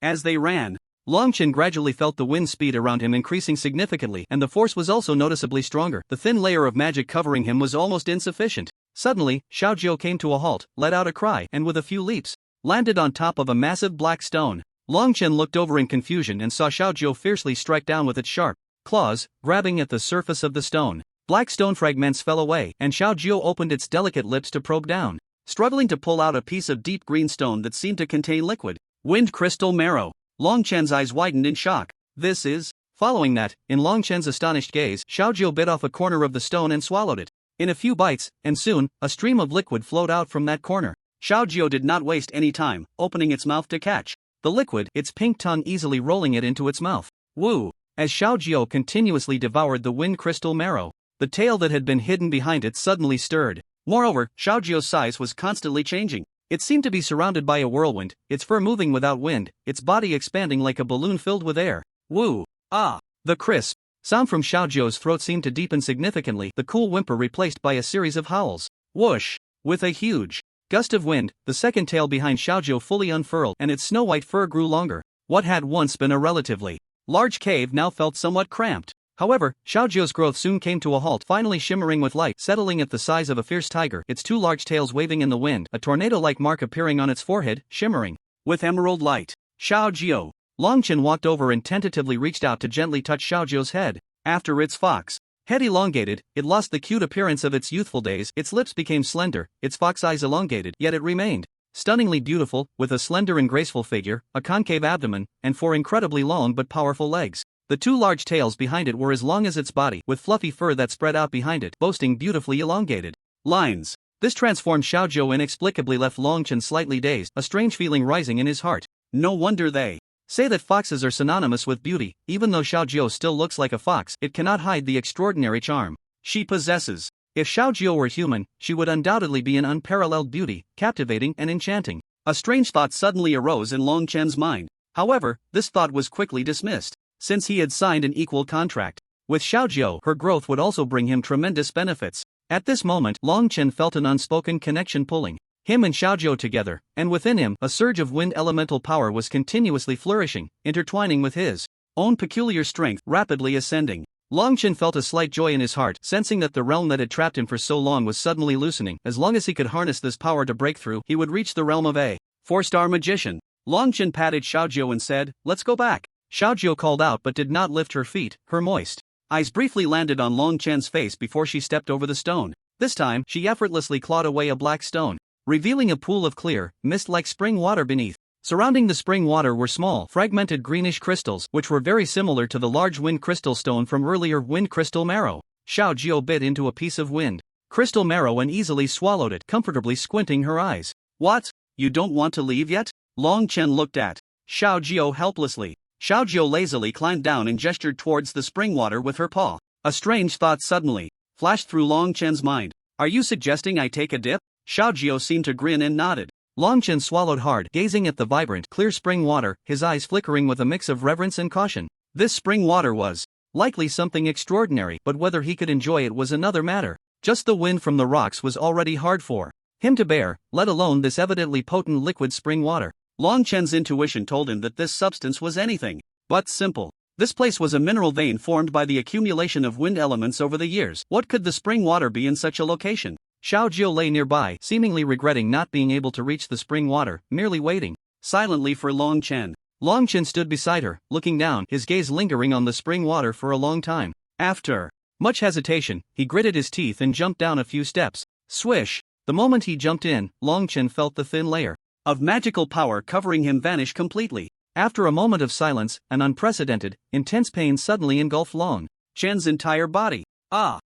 As they ran, Longchen gradually felt the wind speed around him increasing significantly, and the force was also noticeably stronger. The thin layer of magic covering him was almost insufficient. Suddenly, Xiao Jiao came to a halt, let out a cry, and with a few leaps, landed on top of a massive black stone. Longchen looked over in confusion and saw Xiao Jiao fiercely strike down with its sharp claws, grabbing at the surface of the stone. Black stone fragments fell away, and Xiao Jiao opened its delicate lips to probe down, struggling to pull out a piece of deep green stone that seemed to contain liquid wind crystal marrow. Longchen's eyes widened in shock. This is... Following that, in Longchen's astonished gaze, Xiao Jiao bit off a corner of the stone and swallowed it. In a few bites, and soon, a stream of liquid flowed out from that corner. Xiao Jiao did not waste any time, opening its mouth to catch the liquid, its pink tongue easily rolling it into its mouth. Woo! As Xiao Jiao continuously devoured the wind crystal marrow, the tail that had been hidden behind it suddenly stirred. Moreover, Xiao Jiao's size was constantly changing. It seemed to be surrounded by a whirlwind, its fur moving without wind, its body expanding like a balloon filled with air. Woo! The crisp sound from Xiao Jiao's throat seemed to deepen significantly, the cool whimper replaced by a series of howls. Whoosh! With a huge gust of wind, the second tail behind Xiao Jiao fully unfurled and its snow-white fur grew longer. What had once been a relatively large cave now felt somewhat cramped. However, Xiao Jiao's growth soon came to a halt, finally shimmering with light, settling at the size of a fierce tiger, its two large tails waving in the wind, a tornado-like mark appearing on its forehead, shimmering with emerald light. Xiao Jiao. Longchen walked over and tentatively reached out to gently touch Xiao Jiao's head. After its fox head elongated, it lost the cute appearance of its youthful days, its lips became slender, its fox eyes elongated, yet it remained stunningly beautiful, with a slender and graceful figure, a concave abdomen, and four incredibly long but powerful legs. The two large tails behind it were as long as its body, with fluffy fur that spread out behind it, boasting beautifully elongated lines. This transformed Xiao Jiao inexplicably left Longchen slightly dazed, a strange feeling rising in his heart. No wonder they say that foxes are synonymous with beauty. Even though Xiao Jiao still looks like a fox, it cannot hide the extraordinary charm she possesses. If Xiao Jiao were human, she would undoubtedly be an unparalleled beauty, captivating and enchanting. A strange thought suddenly arose in Longchen's mind. However, this thought was quickly dismissed. Since he had signed an equal contract with Xiao Jiao, her growth would also bring him tremendous benefits. At this moment, Longchen felt an unspoken connection pulling him and Xiao Jiao together, and within him, a surge of wind elemental power was continuously flourishing, intertwining with his own peculiar strength, rapidly ascending. Longchen felt a slight joy in his heart, sensing that the realm that had trapped him for so long was suddenly loosening. As long as he could harness this power to break through, he would reach the realm of a four-star magician. Longchen patted Xiao Jiao and said, "Let's go back." Xiao Jiao called out but did not lift her feet. Her moist eyes briefly landed on Longchen's face before she stepped over the stone. This time, she effortlessly clawed away a black stone, revealing a pool of clear, mist-like spring water beneath. Surrounding the spring water were small, fragmented greenish crystals, which were very similar to the large wind crystal stone from earlier wind crystal marrow. Xiao Jiao bit into a piece of wind crystal marrow and easily swallowed it, comfortably squinting her eyes. "What? You don't want to leave yet?" Longchen looked at Xiao Jiao helplessly. Xiao Jiao lazily climbed down and gestured towards the spring water with her paw. A strange thought suddenly flashed through Longchen's mind. "Are you suggesting I take a dip?" Xiao Jiao seemed to grin and nodded. Longchen swallowed hard, gazing at the vibrant, clear spring water, his eyes flickering with a mix of reverence and caution. This spring water was likely something extraordinary, but whether he could enjoy it was another matter. Just the wind from the rocks was already hard for him to bear, let alone this evidently potent liquid spring water. Longchen's intuition told him that this substance was anything but simple. This place was a mineral vein formed by the accumulation of wind elements over the years. What could the spring water be in such a location? Xiao Jiao lay nearby, seemingly regretting not being able to reach the spring water, merely waiting silently for Longchen. Longchen stood beside her, looking down, his gaze lingering on the spring water for a long time. After much hesitation, he gritted his teeth and jumped down a few steps. Swish! The moment he jumped in, Longchen felt the thin layer of magical power covering him vanish completely. After a moment of silence, an unprecedented, intense pain suddenly engulfed Longchen's entire body.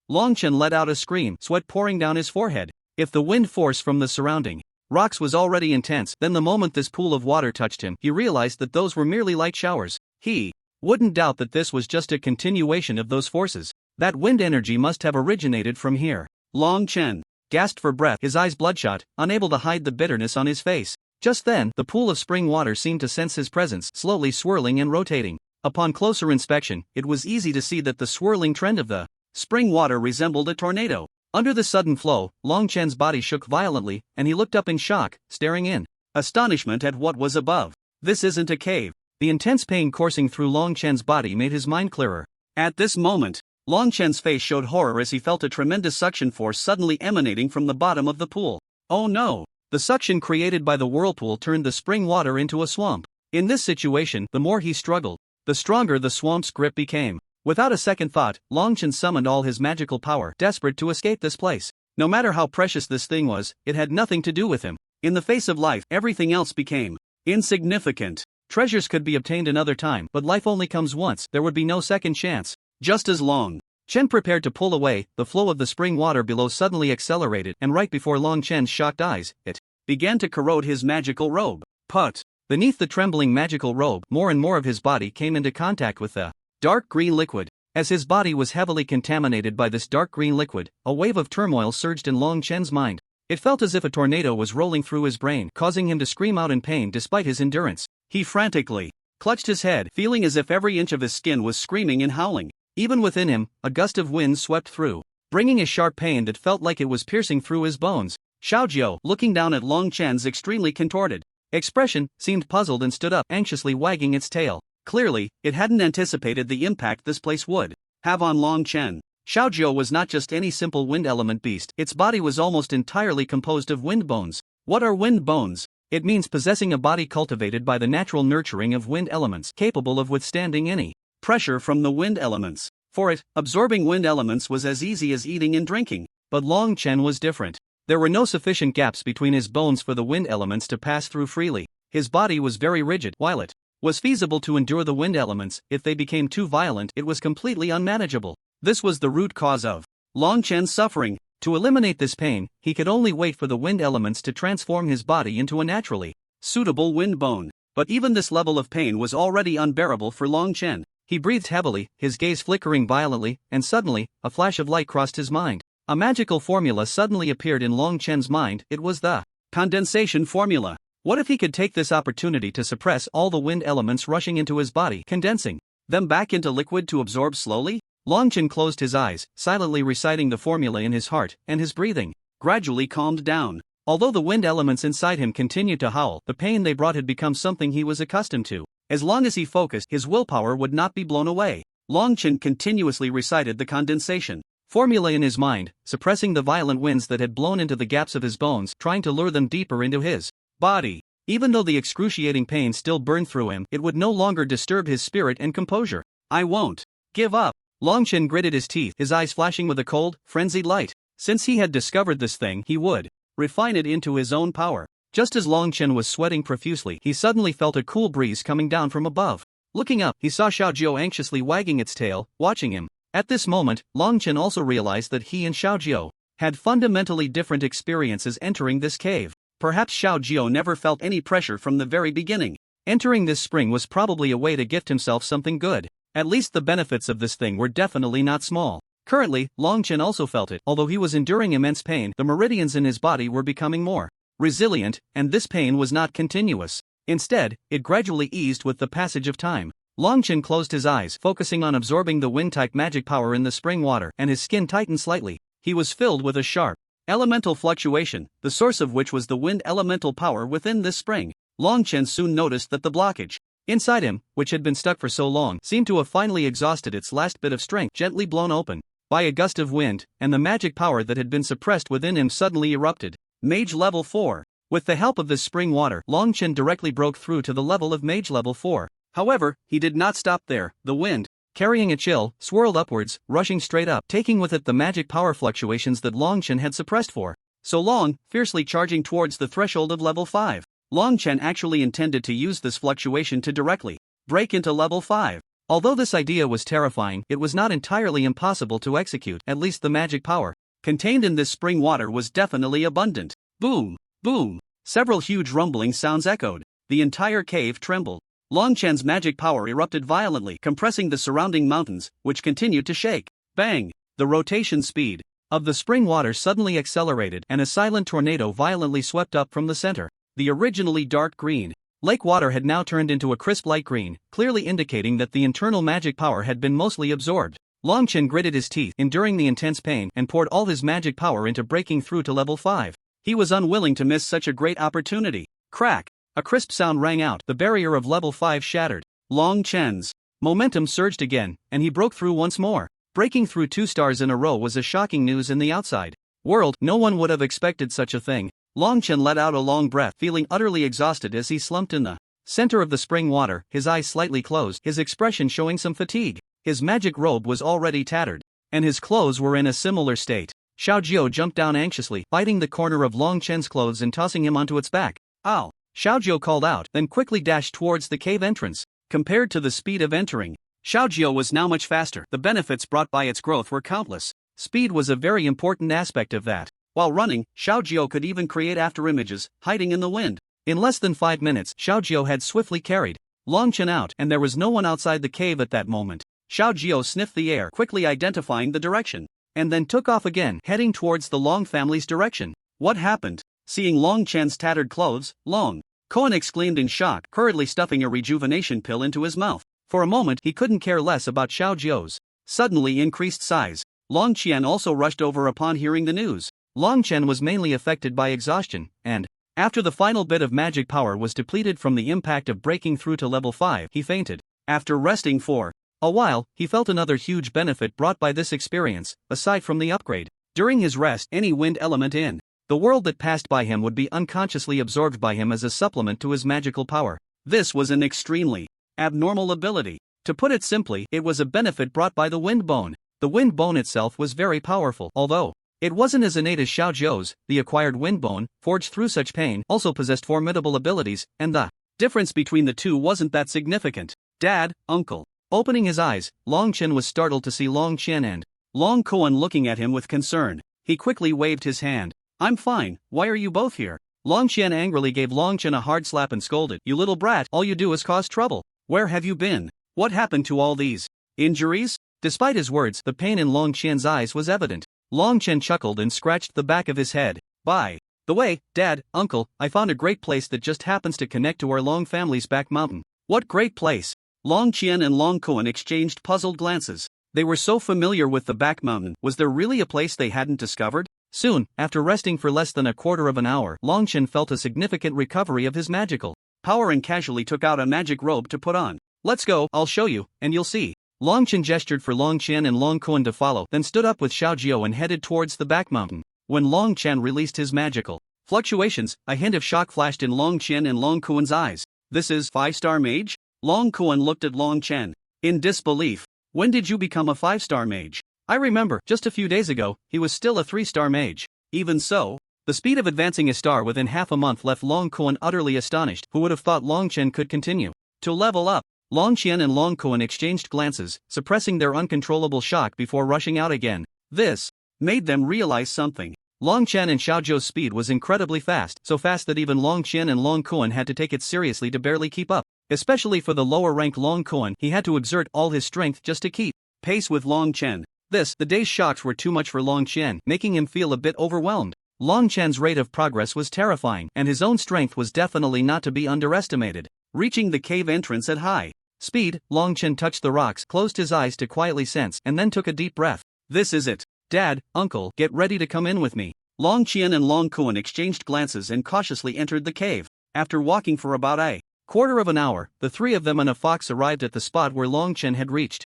Longchen let out a scream, sweat pouring down his forehead. If the wind force from the surrounding rocks was already intense, then the moment this pool of water touched him, he realized that those were merely light showers. He wouldn't doubt that this was just a continuation of those forces. That wind energy must have originated from here. Longchen gasped for breath, his eyes bloodshot, unable to hide the bitterness on his face. Just then, the pool of spring water seemed to sense his presence, slowly swirling and rotating. Upon closer inspection, it was easy to see that the swirling trend of the spring water resembled a tornado. Under the sudden flow, Long Chen's body shook violently, and he looked up in shock, staring in astonishment at what was above. This isn't a cave. The intense pain coursing through Long Chen's body made his mind clearer. At this moment, Long Chen's face showed horror as he felt a tremendous suction force suddenly emanating from the bottom of the pool. Oh no! The suction created by the whirlpool turned the spring water into a swamp. In this situation, the more he struggled, the stronger the swamp's grip became. Without a second thought, Long Chen summoned all his magical power, desperate to escape this place. No matter how precious this thing was, it had nothing to do with him. In the face of life, everything else became insignificant. Treasures could be obtained another time, but life only comes once. There would be no second chance. Just as Long Chen prepared to pull away, the flow of the spring water below suddenly accelerated, and right before Long Chen's shocked eyes, it began to corrode his magical robe. Put! Beneath the trembling magical robe, more and more of his body came into contact with the dark green liquid. As his body was heavily contaminated by this dark green liquid, a wave of turmoil surged in Long Chen's mind. It felt as if a tornado was rolling through his brain, causing him to scream out in pain despite his endurance. He frantically clutched his head, feeling as if every inch of his skin was screaming and howling. Even within him, a gust of wind swept through, bringing a sharp pain that felt like it was piercing through his bones. Xiaojiu, looking down at Long Chen's extremely contorted expression, seemed puzzled and stood up, anxiously wagging its tail. Clearly, it hadn't anticipated the impact this place would have on Long Chen. Xiaojiu was not just any simple wind element beast, its body was almost entirely composed of wind bones. What are wind bones? It means possessing a body cultivated by the natural nurturing of wind elements, capable of withstanding any pressure from the wind elements. For it, absorbing wind elements was as easy as eating and drinking. But Long Chen was different. There were no sufficient gaps between his bones for the wind elements to pass through freely. His body was very rigid. While it was feasible to endure the wind elements, if they became too violent, it was completely unmanageable. This was the root cause of Long Chen's suffering. To eliminate this pain, he could only wait for the wind elements to transform his body into a naturally suitable wind bone. But even this level of pain was already unbearable for Long Chen. He breathed heavily, his gaze flickering violently, and suddenly, a flash of light crossed his mind. A magical formula suddenly appeared in Long Chen's mind. It was the condensation formula. What if he could take this opportunity to suppress all the wind elements rushing into his body, condensing them back into liquid to absorb slowly? Long Chen closed his eyes, silently reciting the formula in his heart, and his breathing gradually calmed down. Although the wind elements inside him continued to howl, the pain they brought had become something he was accustomed to. As long as he focused, his willpower would not be blown away. Long Chen continuously recited the condensation formula in his mind, suppressing the violent winds that had blown into the gaps of his bones, trying to lure them deeper into his body. Even though the excruciating pain still burned through him, it would no longer disturb his spirit and composure. I won't give up. Long Chen gritted his teeth, his eyes flashing with a cold, frenzied light. Since he had discovered this thing, he would refine it into his own power. Just as Long Chen was sweating profusely, he suddenly felt a cool breeze coming down from above. Looking up, he saw Xiaojiu anxiously wagging its tail, watching him. At this moment, Long Chen also realized that he and Xiaojiu had fundamentally different experiences entering this cave. Perhaps Xiaojiu never felt any pressure from the very beginning. Entering this spring was probably a way to gift himself something good. At least the benefits of this thing were definitely not small. Currently, Long Chen also felt it. Although he was enduring immense pain, the meridians in his body were becoming more resilient, and this pain was not continuous. Instead, it gradually eased with the passage of time. Long Chen closed his eyes, focusing on absorbing the wind-type magic power in the spring water, and his skin tightened slightly. He was filled with a sharp elemental fluctuation, the source of which was the wind elemental power within this spring. Long Chen soon noticed that the blockage inside him, which had been stuck for so long, seemed to have finally exhausted its last bit of strength, gently blown open by a gust of wind, and the magic power that had been suppressed within him suddenly erupted. Mage level 4. With the help of this spring water, Long Chen directly broke through to the level of Mage level 4. However, he did not stop there. The wind, carrying a chill, swirled upwards, rushing straight up, taking with it the magic power fluctuations that Long Chen had suppressed for so long, fiercely charging towards the threshold of level 5. Long Chen actually intended to use this fluctuation to directly break into level 5. Although this idea was terrifying, it was not entirely impossible to execute. At least the magic power contained in this spring water was definitely abundant. Boom! Boom! Several huge rumbling sounds echoed. The entire cave trembled. Long Chen's magic power erupted violently, compressing the surrounding mountains, which continued to shake. Bang! The rotation speed of the spring water suddenly accelerated, and a silent tornado violently swept up from the center. the originally dark green. Lake water had now turned into a crisp light green, clearly indicating that the internal magic power had been mostly absorbed. Long Chen gritted his teeth, enduring the intense pain, and poured all his magic power into breaking through to level 5. He was unwilling to miss such a great opportunity. Crack! A crisp sound rang out, the barrier of level 5 shattered. Long Chen's momentum surged again, and he broke through once more. Breaking through 2 stars in a row was a shocking news in the outside world. No one would have expected such a thing. Long Chen let out a long breath, feeling utterly exhausted as he slumped in the center of the spring water, his eyes slightly closed, his expression showing some fatigue. His magic robe was already tattered, and his clothes were in a similar state. Xiao Jiao jumped down anxiously, biting the corner of Long Chen's clothes and tossing him onto its back. Ow! Xiao Jiao called out, then quickly dashed towards the cave entrance. Compared to the speed of entering, Xiao Jiao was now much faster. The benefits brought by its growth were countless. Speed was a very important aspect of that. While running, Xiao Jiao could even create afterimages, hiding in the wind. In less than 5 minutes, Xiao Jiao had swiftly carried Long Chen out, and there was no one outside the cave at that moment. Xiao Jiao sniffed the air, quickly identifying the direction, and then took off again, heading towards the Long family's direction. What happened? Seeing Long Chen's tattered clothes, Long Cohen exclaimed in shock, hurriedly stuffing a rejuvenation pill into his mouth. For a moment he couldn't care less about Xiao Jiao's suddenly increased size. Long Qian also rushed over upon hearing the news. Long Chen was mainly affected by exhaustion, and after the final bit of magic power was depleted from the impact of breaking through to level 5, he fainted. After resting for a while, he felt another huge benefit brought by this experience, aside from the upgrade. During his rest, any wind element in the world that passed by him would be unconsciously absorbed by him as a supplement to his magical power. This was an extremely abnormal ability. To put it simply, it was a benefit brought by the wind bone. The wind bone itself was very powerful, although it wasn't as innate as Xiao Jiao's. The acquired wind bone, forged through such pain, also possessed formidable abilities, and the difference between the two wasn't that significant. Dad, uncle. Opening his eyes, Long Chen was startled to see Long Qian and Long Cohen looking at him with concern. He quickly waved his hand. I'm fine, why are you both here? Long Qian angrily gave Long Chen a hard slap and scolded. You little brat, all you do is cause trouble. Where have you been? What happened to all these injuries? Despite his words, the pain in Long Qian's eyes was evident. Long Chen chuckled and scratched the back of his head. By the way, Dad, Uncle, I found a great place that just happens to connect to our Long family's back mountain. What great place? Long Qian and Long Cohen exchanged puzzled glances. They were so familiar with the back mountain. Was there really a place they hadn't discovered? Soon, after resting for less than a quarter of an hour, Long Chen felt a significant recovery of his magical power and casually took out a magic robe to put on. Let's go, I'll show you, and you'll see. Long Chen gestured for Long Qian and Long Cohen to follow, then stood up with Xiao Jiao and headed towards the back mountain. When Long Chen released his magical fluctuations, a hint of shock flashed in Long Qian and Long Cohen's eyes. This is 5-star mage? Long Cohen looked at Long Chen in disbelief. When did you become a 5-star mage? I remember, just a few days ago, he was still a 3-star mage. Even so, the speed of advancing a star within half a month left Long Cohen utterly astonished. Who would have thought Long Chen could continue to level up? Long Qian and Long Cohen exchanged glances, suppressing their uncontrollable shock before rushing out again. This made them realize something. Long Chen and Xiao Zhou's speed was incredibly fast, so fast that even Long Qian and Long Cohen had to take it seriously to barely keep up. Especially for the lower-ranked Long Cohen, he had to exert all his strength just to keep pace with Long Chen. The day's shocks were too much for Long Qian, making him feel a bit overwhelmed. Long Chen's rate of progress was terrifying, and his own strength was definitely not to be underestimated. Reaching the cave entrance at high speed, Long Chen touched the rocks, closed his eyes to quietly sense, and then took a deep breath. This is it. Dad, Uncle, get ready to come in with me. Long Qian and Long Cohen exchanged glances and cautiously entered the cave. After walking for about a quarter of an hour, the three of them and a fox arrived at the spot where Long Chen had reached.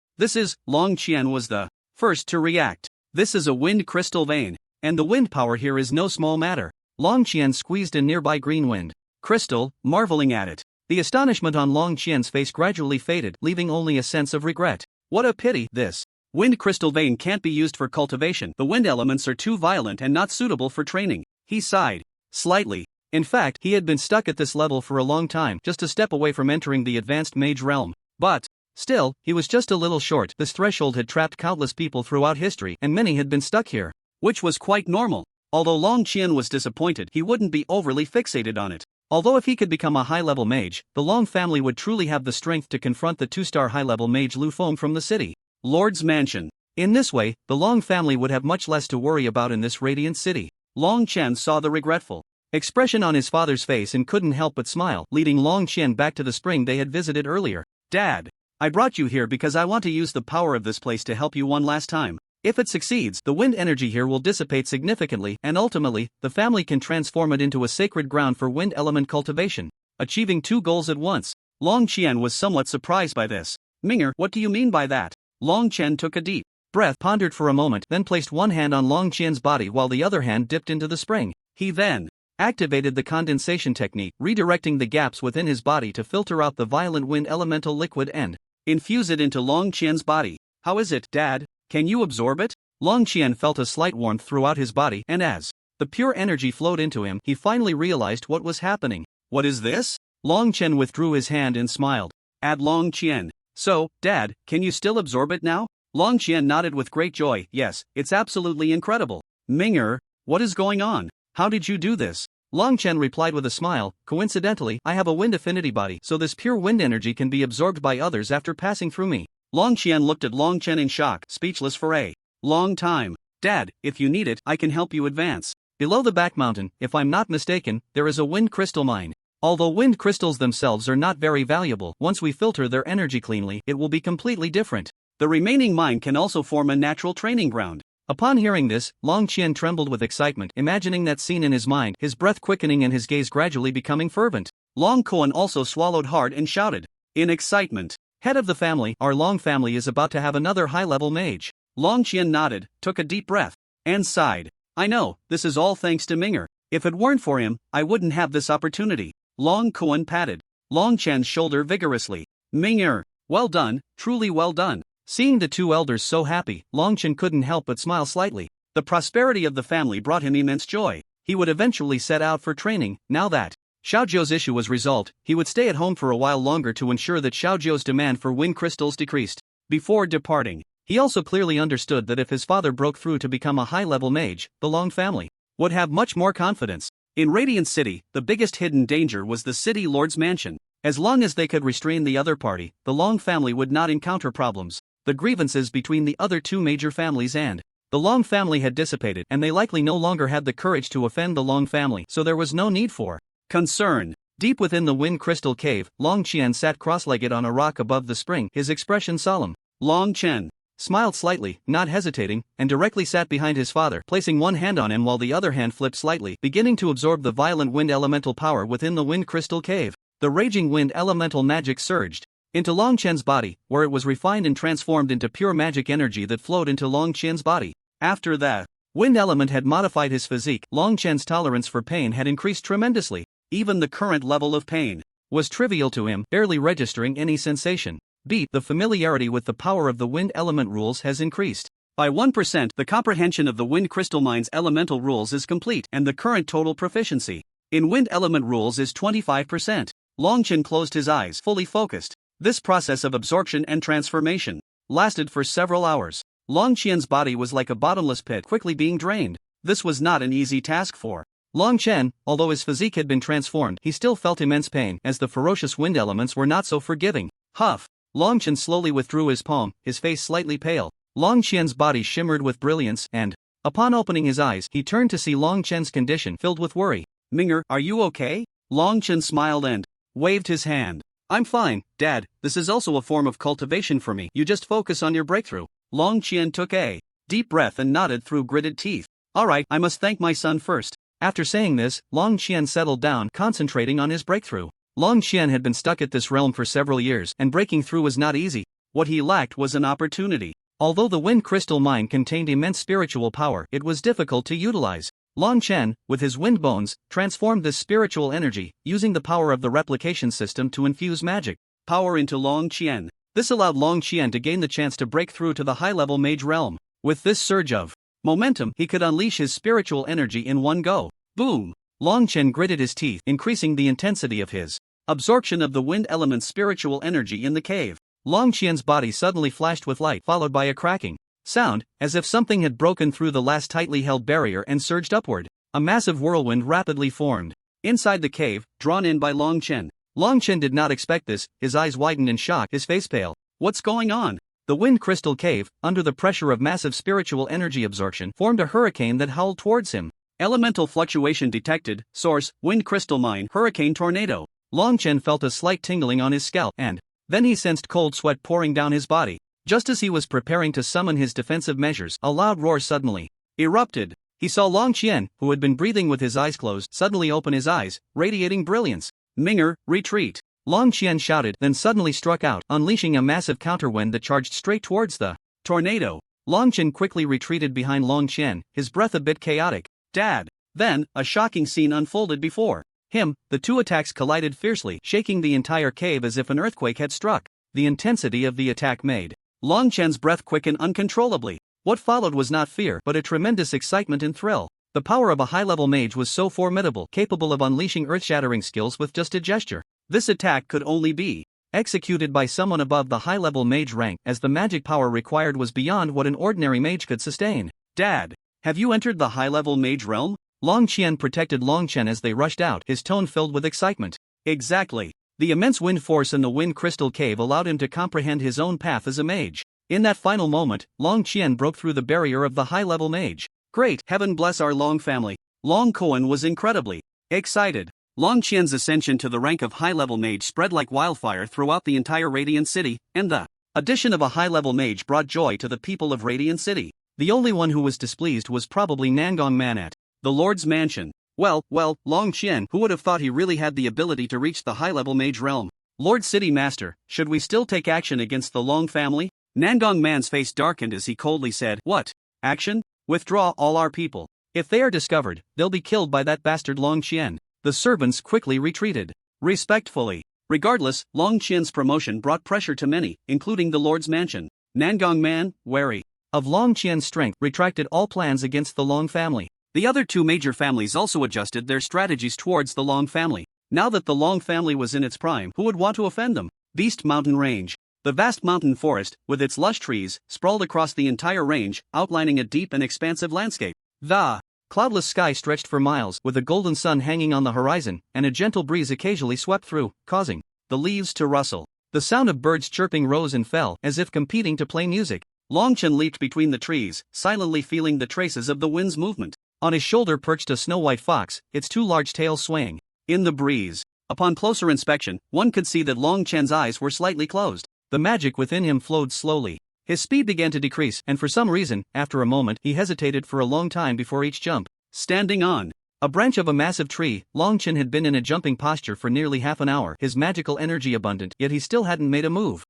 Long Qian was the first to react. This is a wind crystal vein, and the wind power here is no small matter. Long Qian squeezed a nearby green wind crystal, marveling at it. The astonishment on Long Qian's face gradually faded, leaving only a sense of regret. What a pity. This wind crystal vein can't be used for cultivation. The wind elements are too violent and not suitable for training. He sighed slightly. In fact, he had been stuck at this level for a long time, just a step away from entering the advanced mage realm. But still, he was just a little short. This threshold had trapped countless people throughout history, and many had been stuck here, which was quite normal. Although Long Qian was disappointed, he wouldn't be overly fixated on it. Although if he could become a high-level mage, the Long family would truly have the strength to confront the 2-star high-level mage Lu Feng from the city Lord's mansion. In this way, the Long family would have much less to worry about in this radiant city. Long Chen saw the regretful expression on his father's face and couldn't help but smile, leading Long Qian back to the spring they had visited earlier. Dad, I brought you here because I want to use the power of this place to help you one last time. If it succeeds, the wind energy here will dissipate significantly, and ultimately, the family can transform it into a sacred ground for wind element cultivation, achieving two goals at once. Long Qian was somewhat surprised by this. Ming'er, what do you mean by that? Long Qian took a deep breath, pondered for a moment, then placed one hand on Long Qian's body while the other hand dipped into the spring. He then activated the condensation technique, redirecting the gaps within his body to filter out the violent wind elemental liquid and infuse it into Long Qian's body. How is it, Dad? Can you absorb it? Long Qian felt a slight warmth throughout his body, and as the pure energy flowed into him, he finally realized what was happening. What is this? Long Qian withdrew his hand and smiled at Long Qian. So, Dad, can you still absorb it now? Long Qian nodded with great joy. Yes, it's absolutely incredible. Ming'er, what is going on? How did you do this? Long Qian replied with a smile. Coincidentally, I have a wind affinity body, so this pure wind energy can be absorbed by others after passing through me. Long Qian looked at Long Qian in shock, speechless for a long time. Dad, if you need it, I can help you advance. Below the back mountain, if I'm not mistaken, there is a wind crystal mine. Although wind crystals themselves are not very valuable, once we filter their energy cleanly, it will be completely different. The remaining mine can also form a natural training ground. Upon hearing this, Long Qian trembled with excitement, imagining that scene in his mind, his breath quickening and his gaze gradually becoming fervent. Long Qian also swallowed hard and shouted in excitement. Head of the family, our Long family is about to have another high-level mage. Long Qian nodded, took a deep breath, and sighed. I know, this is all thanks to Ming'er. If it weren't for him, I wouldn't have this opportunity. Long Qian patted Long Qian's shoulder vigorously. Ming'er, well done, truly well done. Seeing the two elders so happy, Long Qian couldn't help but smile slightly. The prosperity of the family brought him immense joy. He would eventually set out for training. Now that Xiaozhou's issue was resolved, he would stay at home for a while longer to ensure that Xiaozhou's demand for wind crystals decreased. Before departing, he also clearly understood that if his father broke through to become a high-level mage, the Long family would have much more confidence. In Radiant City, the biggest hidden danger was the city lord's mansion. As long as they could restrain the other party, the Long family would not encounter problems. The grievances between the other two major families and the Long family had dissipated, and they likely no longer had the courage to offend the Long family, so there was no need for concern. Deep within the wind crystal cave, Long Qian sat cross-legged on a rock above the spring, his expression solemn. Long Qian smiled slightly, not hesitating, and directly sat behind his father, placing one hand on him while the other hand flipped slightly, beginning to absorb the violent wind elemental power within the wind crystal cave. The raging wind elemental magic surged into Long Qian's body, where it was refined and transformed into pure magic energy that flowed into Long Qian's body. After the wind element had modified his physique, Long Qian's tolerance for pain had increased tremendously. Even the current level of pain was trivial to him, barely registering any sensation. The familiarity with the power of the wind element rules has increased. By 1%, the comprehension of the wind crystal mine's elemental rules is complete, and the current total proficiency in wind element rules is 25%. Long Qian closed his eyes, fully focused. This process of absorption and transformation lasted for several hours. Long Qian's body was like a bottomless pit quickly being drained. This was not an easy task for Long Qian. Although his physique had been transformed, he still felt immense pain, as the ferocious wind elements were not so forgiving. Huff. Long Qian slowly withdrew his palm, his face slightly pale. Long Qian's body shimmered with brilliance, and upon opening his eyes, he turned to see Long Qian's condition filled with worry. Ming'er, are you okay? Long Qian smiled and waved his hand. I'm fine, Dad. This is also a form of cultivation for me. You just focus on your breakthrough. Long Qian took a deep breath and nodded through gritted teeth. Alright, I must thank my son first. After saying this, Long Qian settled down, concentrating on his breakthrough. Long Qian had been stuck at this realm for several years, and breaking through was not easy. What he lacked was an opportunity. Although the wind crystal mine contained immense spiritual power, it was difficult to utilize. Long Qian, with his wind bones, transformed this spiritual energy, using the power of the replication system to infuse magic power into Long Qian. This allowed Long Qian to gain the chance to break through to the high-level mage realm. With this surge of momentum, he could unleash his spiritual energy in one go. Boom! Long Qian gritted his teeth, increasing the intensity of his absorption of the wind element's spiritual energy in the cave. Long Qian's body suddenly flashed with light, followed by a cracking sound, as if something had broken through the last tightly held barrier and surged upward. A massive whirlwind rapidly formed inside the cave, drawn in by Long Qian. Long Qian did not expect this, his eyes widened in shock, his face pale. What's going on? The wind crystal cave, under the pressure of massive spiritual energy absorption, formed a hurricane that howled towards him. Elemental fluctuation detected, source, wind crystal mine, hurricane tornado. Long Chen felt a slight tingling on his scalp and then he sensed cold sweat pouring down his body. Just as he was preparing to summon his defensive measures, a loud roar suddenly erupted. He saw Long Qian, who had been breathing with his eyes closed, suddenly open his eyes, radiating brilliance. Minger, retreat! Long Qian shouted, then suddenly struck out, unleashing a massive counterwind that charged straight towards the tornado. Long Qian quickly retreated behind Long Qian, his breath a bit chaotic. Dad! Then, a shocking scene unfolded before him. The two attacks collided fiercely, shaking the entire cave as if an earthquake had struck. The intensity of the attack made Long Qian's breath quicken uncontrollably. What followed was not fear, but a tremendous excitement and thrill. The power of a high-level mage was so formidable, capable of unleashing earth-shattering skills with just a gesture. This attack could only be executed by someone above the high-level mage rank, as the magic power required was beyond what an ordinary mage could sustain. Dad, have you entered the high-level mage realm? Long Qian protected Long Chen as they rushed out, his tone filled with excitement. Exactly. The immense wind force in the wind crystal cave allowed him to comprehend his own path as a mage. In that final moment, Long Qian broke through the barrier of the high-level mage. Great, heaven bless our Long family. Long Koan was incredibly excited. Long Qian's ascension to the rank of high-level mage spread like wildfire throughout the entire Radiant City, and the addition of a high-level mage brought joy to the people of Radiant City. The only one who was displeased was probably Nangong Man at the Lord's Mansion. Well, Long Qian, who would have thought he really had the ability to reach the high-level mage realm? Lord City Master, should we still take action against the Long family? Nangong Man's face darkened as he coldly said, What? Action? Withdraw all our people. If they are discovered, they'll be killed by that bastard Long Qian. The servants quickly retreated. Respectfully. Regardless, Long Qian's promotion brought pressure to many, including the Lord's Mansion. Nangong Man, wary of Long Qian's strength, retracted all plans against the Long family. The other two major families also adjusted their strategies towards the Long family. Now that the Long family was in its prime, who would want to offend them? Beast Mountain Range. The vast mountain forest, with its lush trees, sprawled across the entire range, outlining a deep and expansive landscape. The cloudless sky stretched for miles, with a golden sun hanging on the horizon, and a gentle breeze occasionally swept through, causing the leaves to rustle. The sound of birds chirping rose and fell, as if competing to play music. Long Chen leaped between the trees, silently feeling the traces of the wind's movement. On his shoulder perched a snow-white fox, its two large tails swaying in the breeze. Upon closer inspection, one could see that Long Chen's eyes were slightly closed. The magic within him flowed slowly. His speed began to decrease, and for some reason, after a moment, he hesitated for a long time before each jump. Standing on a branch of a massive tree, Long Chen had been in a jumping posture for nearly half an hour, his magical energy abundant, yet he still hadn't made a move.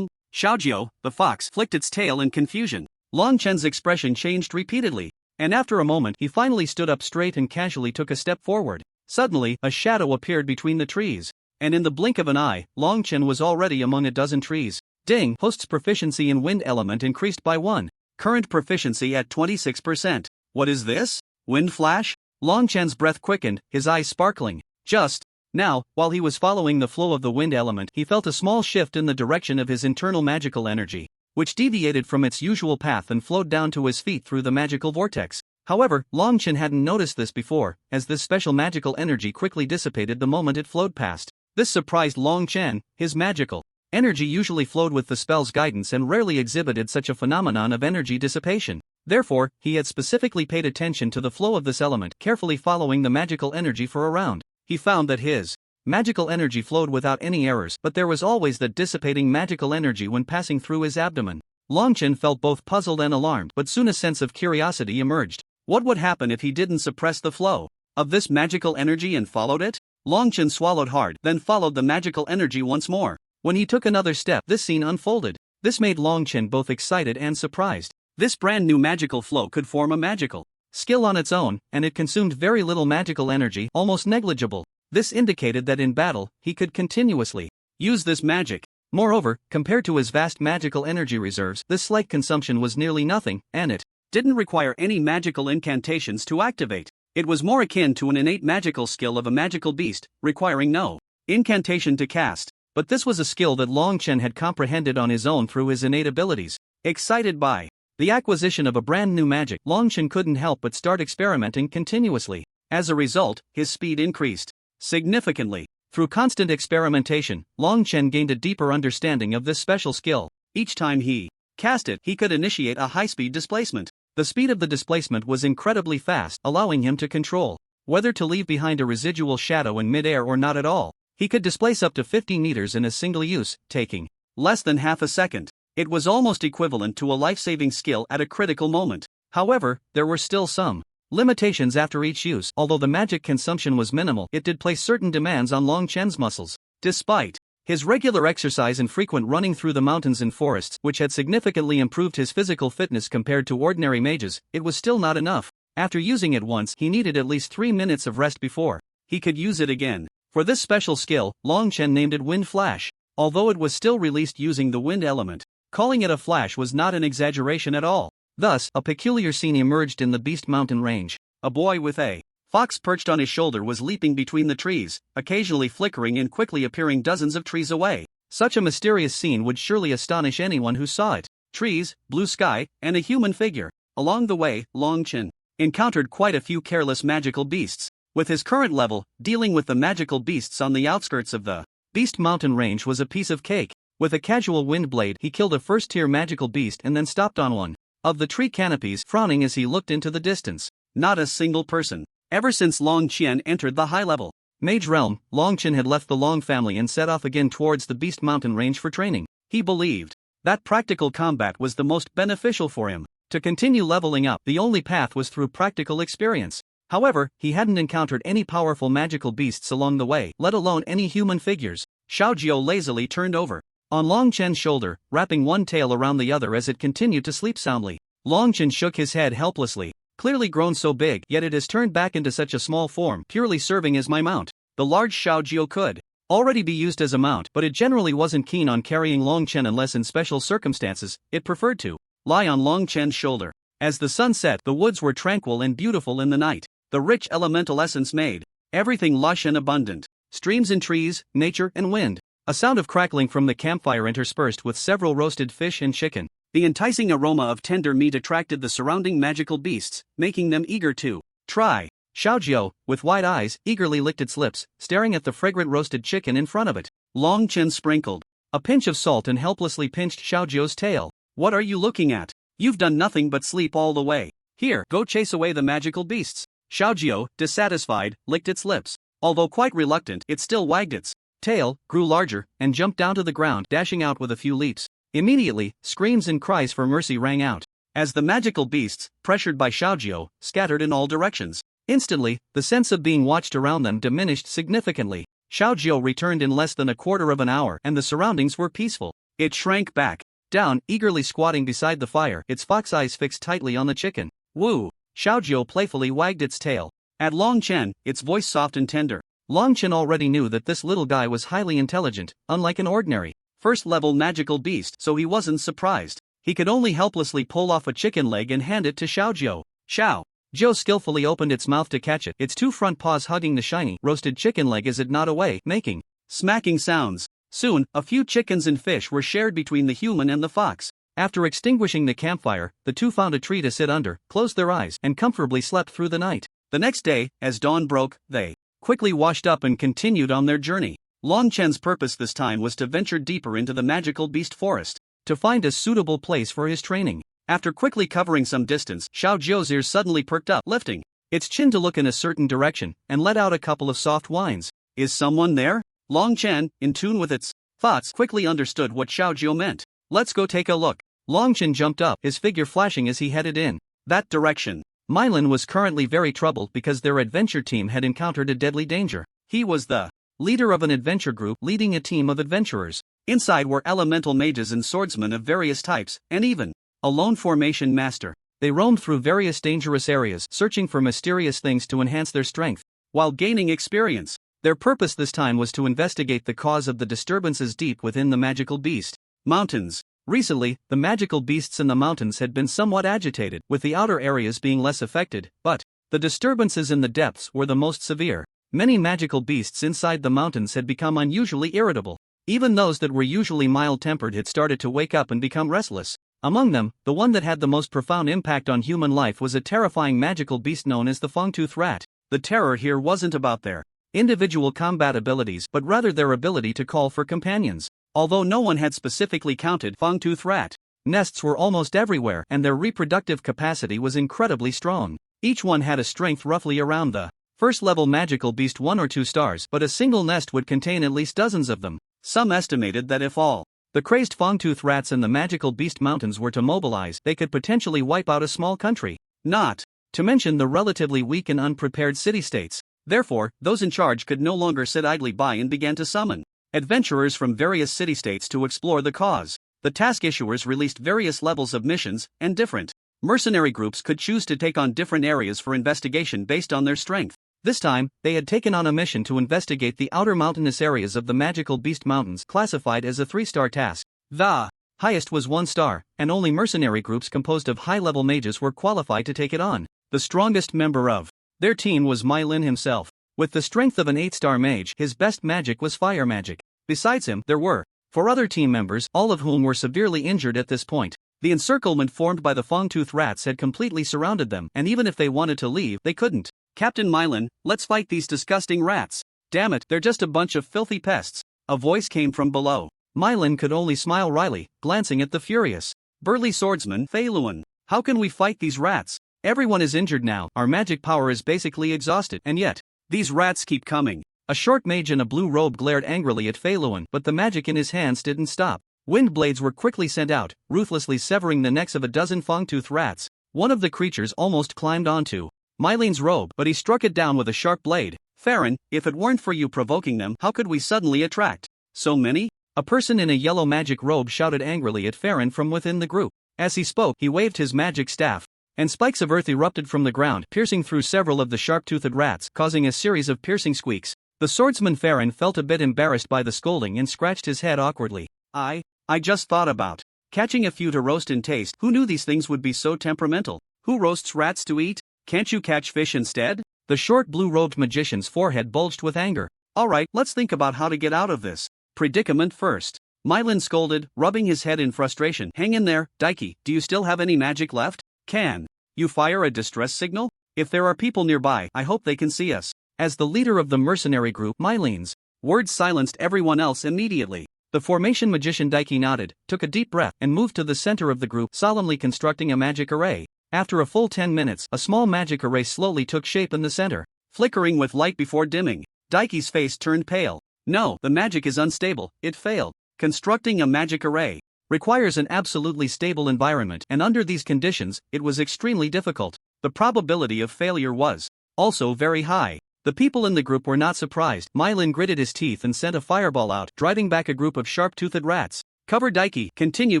Xiaojiao, the fox, flicked its tail in confusion. Long Chen's expression changed repeatedly, and after a moment, he finally stood up straight and casually took a step forward. Suddenly, a shadow appeared between the trees, and in the blink of an eye, Long Chen was already among a dozen trees. Ding! Host's proficiency in wind element increased by 1. Current proficiency at 26%. What is this? Wind flash? Long Chen's breath quickened, his eyes sparkling. Just now, while he was following the flow of the wind element, he felt a small shift in the direction of his internal magical energy, which deviated from its usual path and flowed down to his feet through the magical vortex. However, Long Chen hadn't noticed this before, as this special magical energy quickly dissipated the moment it flowed past. This surprised Long Chen. His magical energy usually flowed with the spell's guidance and rarely exhibited such a phenomenon of energy dissipation. Therefore, he had specifically paid attention to the flow of this element, carefully following the magical energy for a round. He found that his magical energy flowed without any errors, but there was always that dissipating magical energy when passing through his abdomen. Long Chen felt both puzzled and alarmed, but soon a sense of curiosity emerged. What would happen if he didn't suppress the flow of this magical energy and followed it? Long Chen swallowed hard, then followed the magical energy once more. When he took another step, this scene unfolded. This made Long Chen both excited and surprised. This brand new magical flow could form a magical skill on its own, and it consumed very little magical energy, almost negligible. This indicated that in battle, he could continuously use this magic. Moreover, compared to his vast magical energy reserves, this slight consumption was nearly nothing, and it didn't require any magical incantations to activate. It was more akin to an innate magical skill of a magical beast, requiring no incantation to cast. But this was a skill that Long Chen had comprehended on his own through his innate abilities. Excited by the acquisition of a brand new magic, Long Chen couldn't help but start experimenting continuously. As a result, his speed increased significantly. Through constant experimentation, Long Chen gained a deeper understanding of this special skill. Each time he cast it, he could initiate a high-speed displacement. The speed of the displacement was incredibly fast, allowing him to control whether to leave behind a residual shadow in mid-air or not at all. He could displace up to 50 meters in a single use, taking less than half a second. It was almost equivalent to a life-saving skill at a critical moment. However, there were still some limitations after each use. Although the magic consumption was minimal, it did place certain demands on Long Chen's muscles. Despite his regular exercise and frequent running through the mountains and forests, which had significantly improved his physical fitness compared to ordinary mages, it was still not enough. After using it once, he needed at least 3 minutes of rest before he could use it again. For this special skill, Long Chen named it Wind Flash, although it was still released using the wind element. Calling it a flash was not an exaggeration at all. Thus, a peculiar scene emerged in the Beast Mountain range. A boy with a fox perched on his shoulder was leaping between the trees, occasionally flickering and quickly appearing dozens of trees away. Such a mysterious scene would surely astonish anyone who saw it. Trees, blue sky, and a human figure. Along the way, Long Chen encountered quite a few careless magical beasts. With his current level, dealing with the magical beasts on the outskirts of the Beast Mountain range was a piece of cake. With a casual wind blade, he killed a first-tier magical beast and then stopped on one of the tree canopies, frowning as he looked into the distance. Not a single person. Ever since Long Chen entered the high-level mage realm, Long Chen had left the Long family and set off again towards the Beast Mountain range for training. He believed that practical combat was the most beneficial for him. To continue leveling up, the only path was through practical experience. However, he hadn't encountered any powerful magical beasts along the way, let alone any human figures. Xiaojiao lazily turned over on Long Chen's shoulder, wrapping one tail around the other as it continued to sleep soundly. Long Chen shook his head helplessly. Clearly grown so big, yet it has turned back into such a small form, purely serving as my mount. The large Xiaojiao could already be used as a mount, but it generally wasn't keen on carrying Long Chen unless in special circumstances. It preferred to lie on Long Chen's shoulder. As the sun set, the woods were tranquil and beautiful in the night. The rich elemental essence made everything lush and abundant. Streams and trees, nature and wind. A sound of crackling from the campfire interspersed with several roasted fish and chicken. The enticing aroma of tender meat attracted the surrounding magical beasts, making them eager to try. Xiaojiao, with wide eyes, eagerly licked its lips, staring at the fragrant roasted chicken in front of it. Long Chen sprinkled a pinch of salt and helplessly pinched Xiaojiao's tail. What are you looking at? You've done nothing but sleep all the way. Here, go chase away the magical beasts. Xiaojiao, dissatisfied, licked its lips. Although quite reluctant, it still wagged its tail, grew larger, and jumped down to the ground, dashing out with a few leaps. Immediately, screams and cries for mercy rang out, as the magical beasts, pressured by Xiaojiao, scattered in all directions. Instantly, the sense of being watched around them diminished significantly. Xiaojiao returned in less than a quarter of an hour, and the surroundings were peaceful. It shrank back down, eagerly squatting beside the fire, its fox eyes fixed tightly on the chicken. Woo! Xiaojiao playfully wagged its tail at Long Chen, its voice soft and tender. Long Chen already knew that this little guy was highly intelligent, unlike an ordinary first-level magical beast, so he wasn't surprised. He could only helplessly pull off a chicken leg and hand it to Xiaojiao. Xiaojiao skillfully opened its mouth to catch it, its two front paws hugging the shiny, roasted chicken leg as it gnawed away, making smacking sounds. Soon, a few chickens and fish were shared between the human and the fox. After extinguishing the campfire, the two found a tree to sit under, closed their eyes, and comfortably slept through the night. The next day, as dawn broke, they quickly washed up and continued on their journey. Long Chen's purpose this time was to venture deeper into the magical beast forest, to find a suitable place for his training. After quickly covering some distance, Xiaojiao's ears suddenly perked up, lifting its chin to look in a certain direction, and let out a couple of soft whines. Is someone there? Long Chen, in tune with its thoughts, quickly understood what Xiaojiao meant. Let's go take a look. Long Chen jumped up, his figure flashing as he headed in that direction. Mylan was currently very troubled because their adventure team had encountered a deadly danger. He was the leader of an adventure group leading a team of adventurers. Inside were elemental mages and swordsmen of various types, and even a lone formation master. They roamed through various dangerous areas, searching for mysterious things to enhance their strength, while gaining experience. Their purpose this time was to investigate the cause of the disturbances deep within the magical beast mountains. Recently, the magical beasts in the mountains had been somewhat agitated, with the outer areas being less affected, but the disturbances in the depths were the most severe. Many magical beasts inside the mountains had become unusually irritable. Even those that were usually mild-tempered had started to wake up and become restless. Among them, the one that had the most profound impact on human life was a terrifying magical beast known as the Fangtooth Rat. The terror here wasn't about their individual combat abilities, but rather their ability to call for companions. Although no one had specifically counted Fangtooth Rat Nests were almost everywhere and their reproductive capacity was incredibly strong. Each one had a strength roughly around the first level magical beast 1 or 2 stars, but a single nest would contain at least dozens of them. Some estimated that if all the crazed fangtooth rats in the magical beast mountains were to mobilize, they could potentially wipe out a small country. Not to mention the relatively weak and unprepared city-states. Therefore, those in charge could no longer sit idly by and began to summon adventurers from various city-states to explore the cause. The task issuers released various levels of missions, and different mercenary groups could choose to take on different areas for investigation based on their strength. This time, they had taken on a mission to investigate the outer mountainous areas of the magical beast mountains, classified as a 3-star task. The highest was 1 star, and only mercenary groups composed of high-level mages were qualified to take it on. The strongest member of their team was Mylin himself. With the strength of an 8-star mage, his best magic was fire magic. Besides him, there were 4 other team members, all of whom were severely injured at this point. The encirclement formed by the fangtooth rats had completely surrounded them, and even if they wanted to leave, they couldn't. Captain Mylin, let's fight these disgusting rats. Damn it, they're just a bunch of filthy pests. A voice came from below. Mylin could only smile wryly, glancing at the furious, burly swordsman, Fei Luan. How can we fight these rats? Everyone is injured now, our magic power is basically exhausted, and yet, these rats keep coming. A short mage in a blue robe glared angrily at Fei Luan, but the magic in his hands didn't stop. Wind blades were quickly sent out, ruthlessly severing the necks of a dozen fangtooth rats. One of the creatures almost climbed onto Mylin's robe, but he struck it down with a sharp blade. Farron, if it weren't for you provoking them, how could we suddenly attract so many? A person in a yellow magic robe shouted angrily at Farron from within the group. As he spoke, he waved his magic staff, and spikes of earth erupted from the ground, piercing through several of the sharp-toothed rats, causing a series of piercing squeaks. The swordsman Farron felt a bit embarrassed by the scolding and scratched his head awkwardly. I just thought about catching a few to roast and taste. Who knew these things would be so temperamental? Who roasts rats to eat? Can't you catch fish instead? The short blue-robed magician's forehead bulged with anger. Alright, let's think about how to get out of this predicament first. Mylin scolded, rubbing his head in frustration. Hang in there, Daiki, do you still have any magic left? Can you fire a distress signal? If there are people nearby, I hope they can see us. As the leader of the mercenary group, Mylin's words silenced everyone else immediately. The formation magician Daiki nodded, took a deep breath, and moved to the center of the group, solemnly constructing a magic array. After a full 10 minutes, a small magic array slowly took shape in the center, flickering with light before dimming. Daiki's face turned pale. No, the magic is unstable, it failed. Constructing a magic array requires an absolutely stable environment, and under these conditions, it was extremely difficult. The probability of failure was also very high. The people in the group were not surprised. Mylin gritted his teeth and sent a fireball out, driving back a group of sharp-toothed rats. Cover Daiki, continue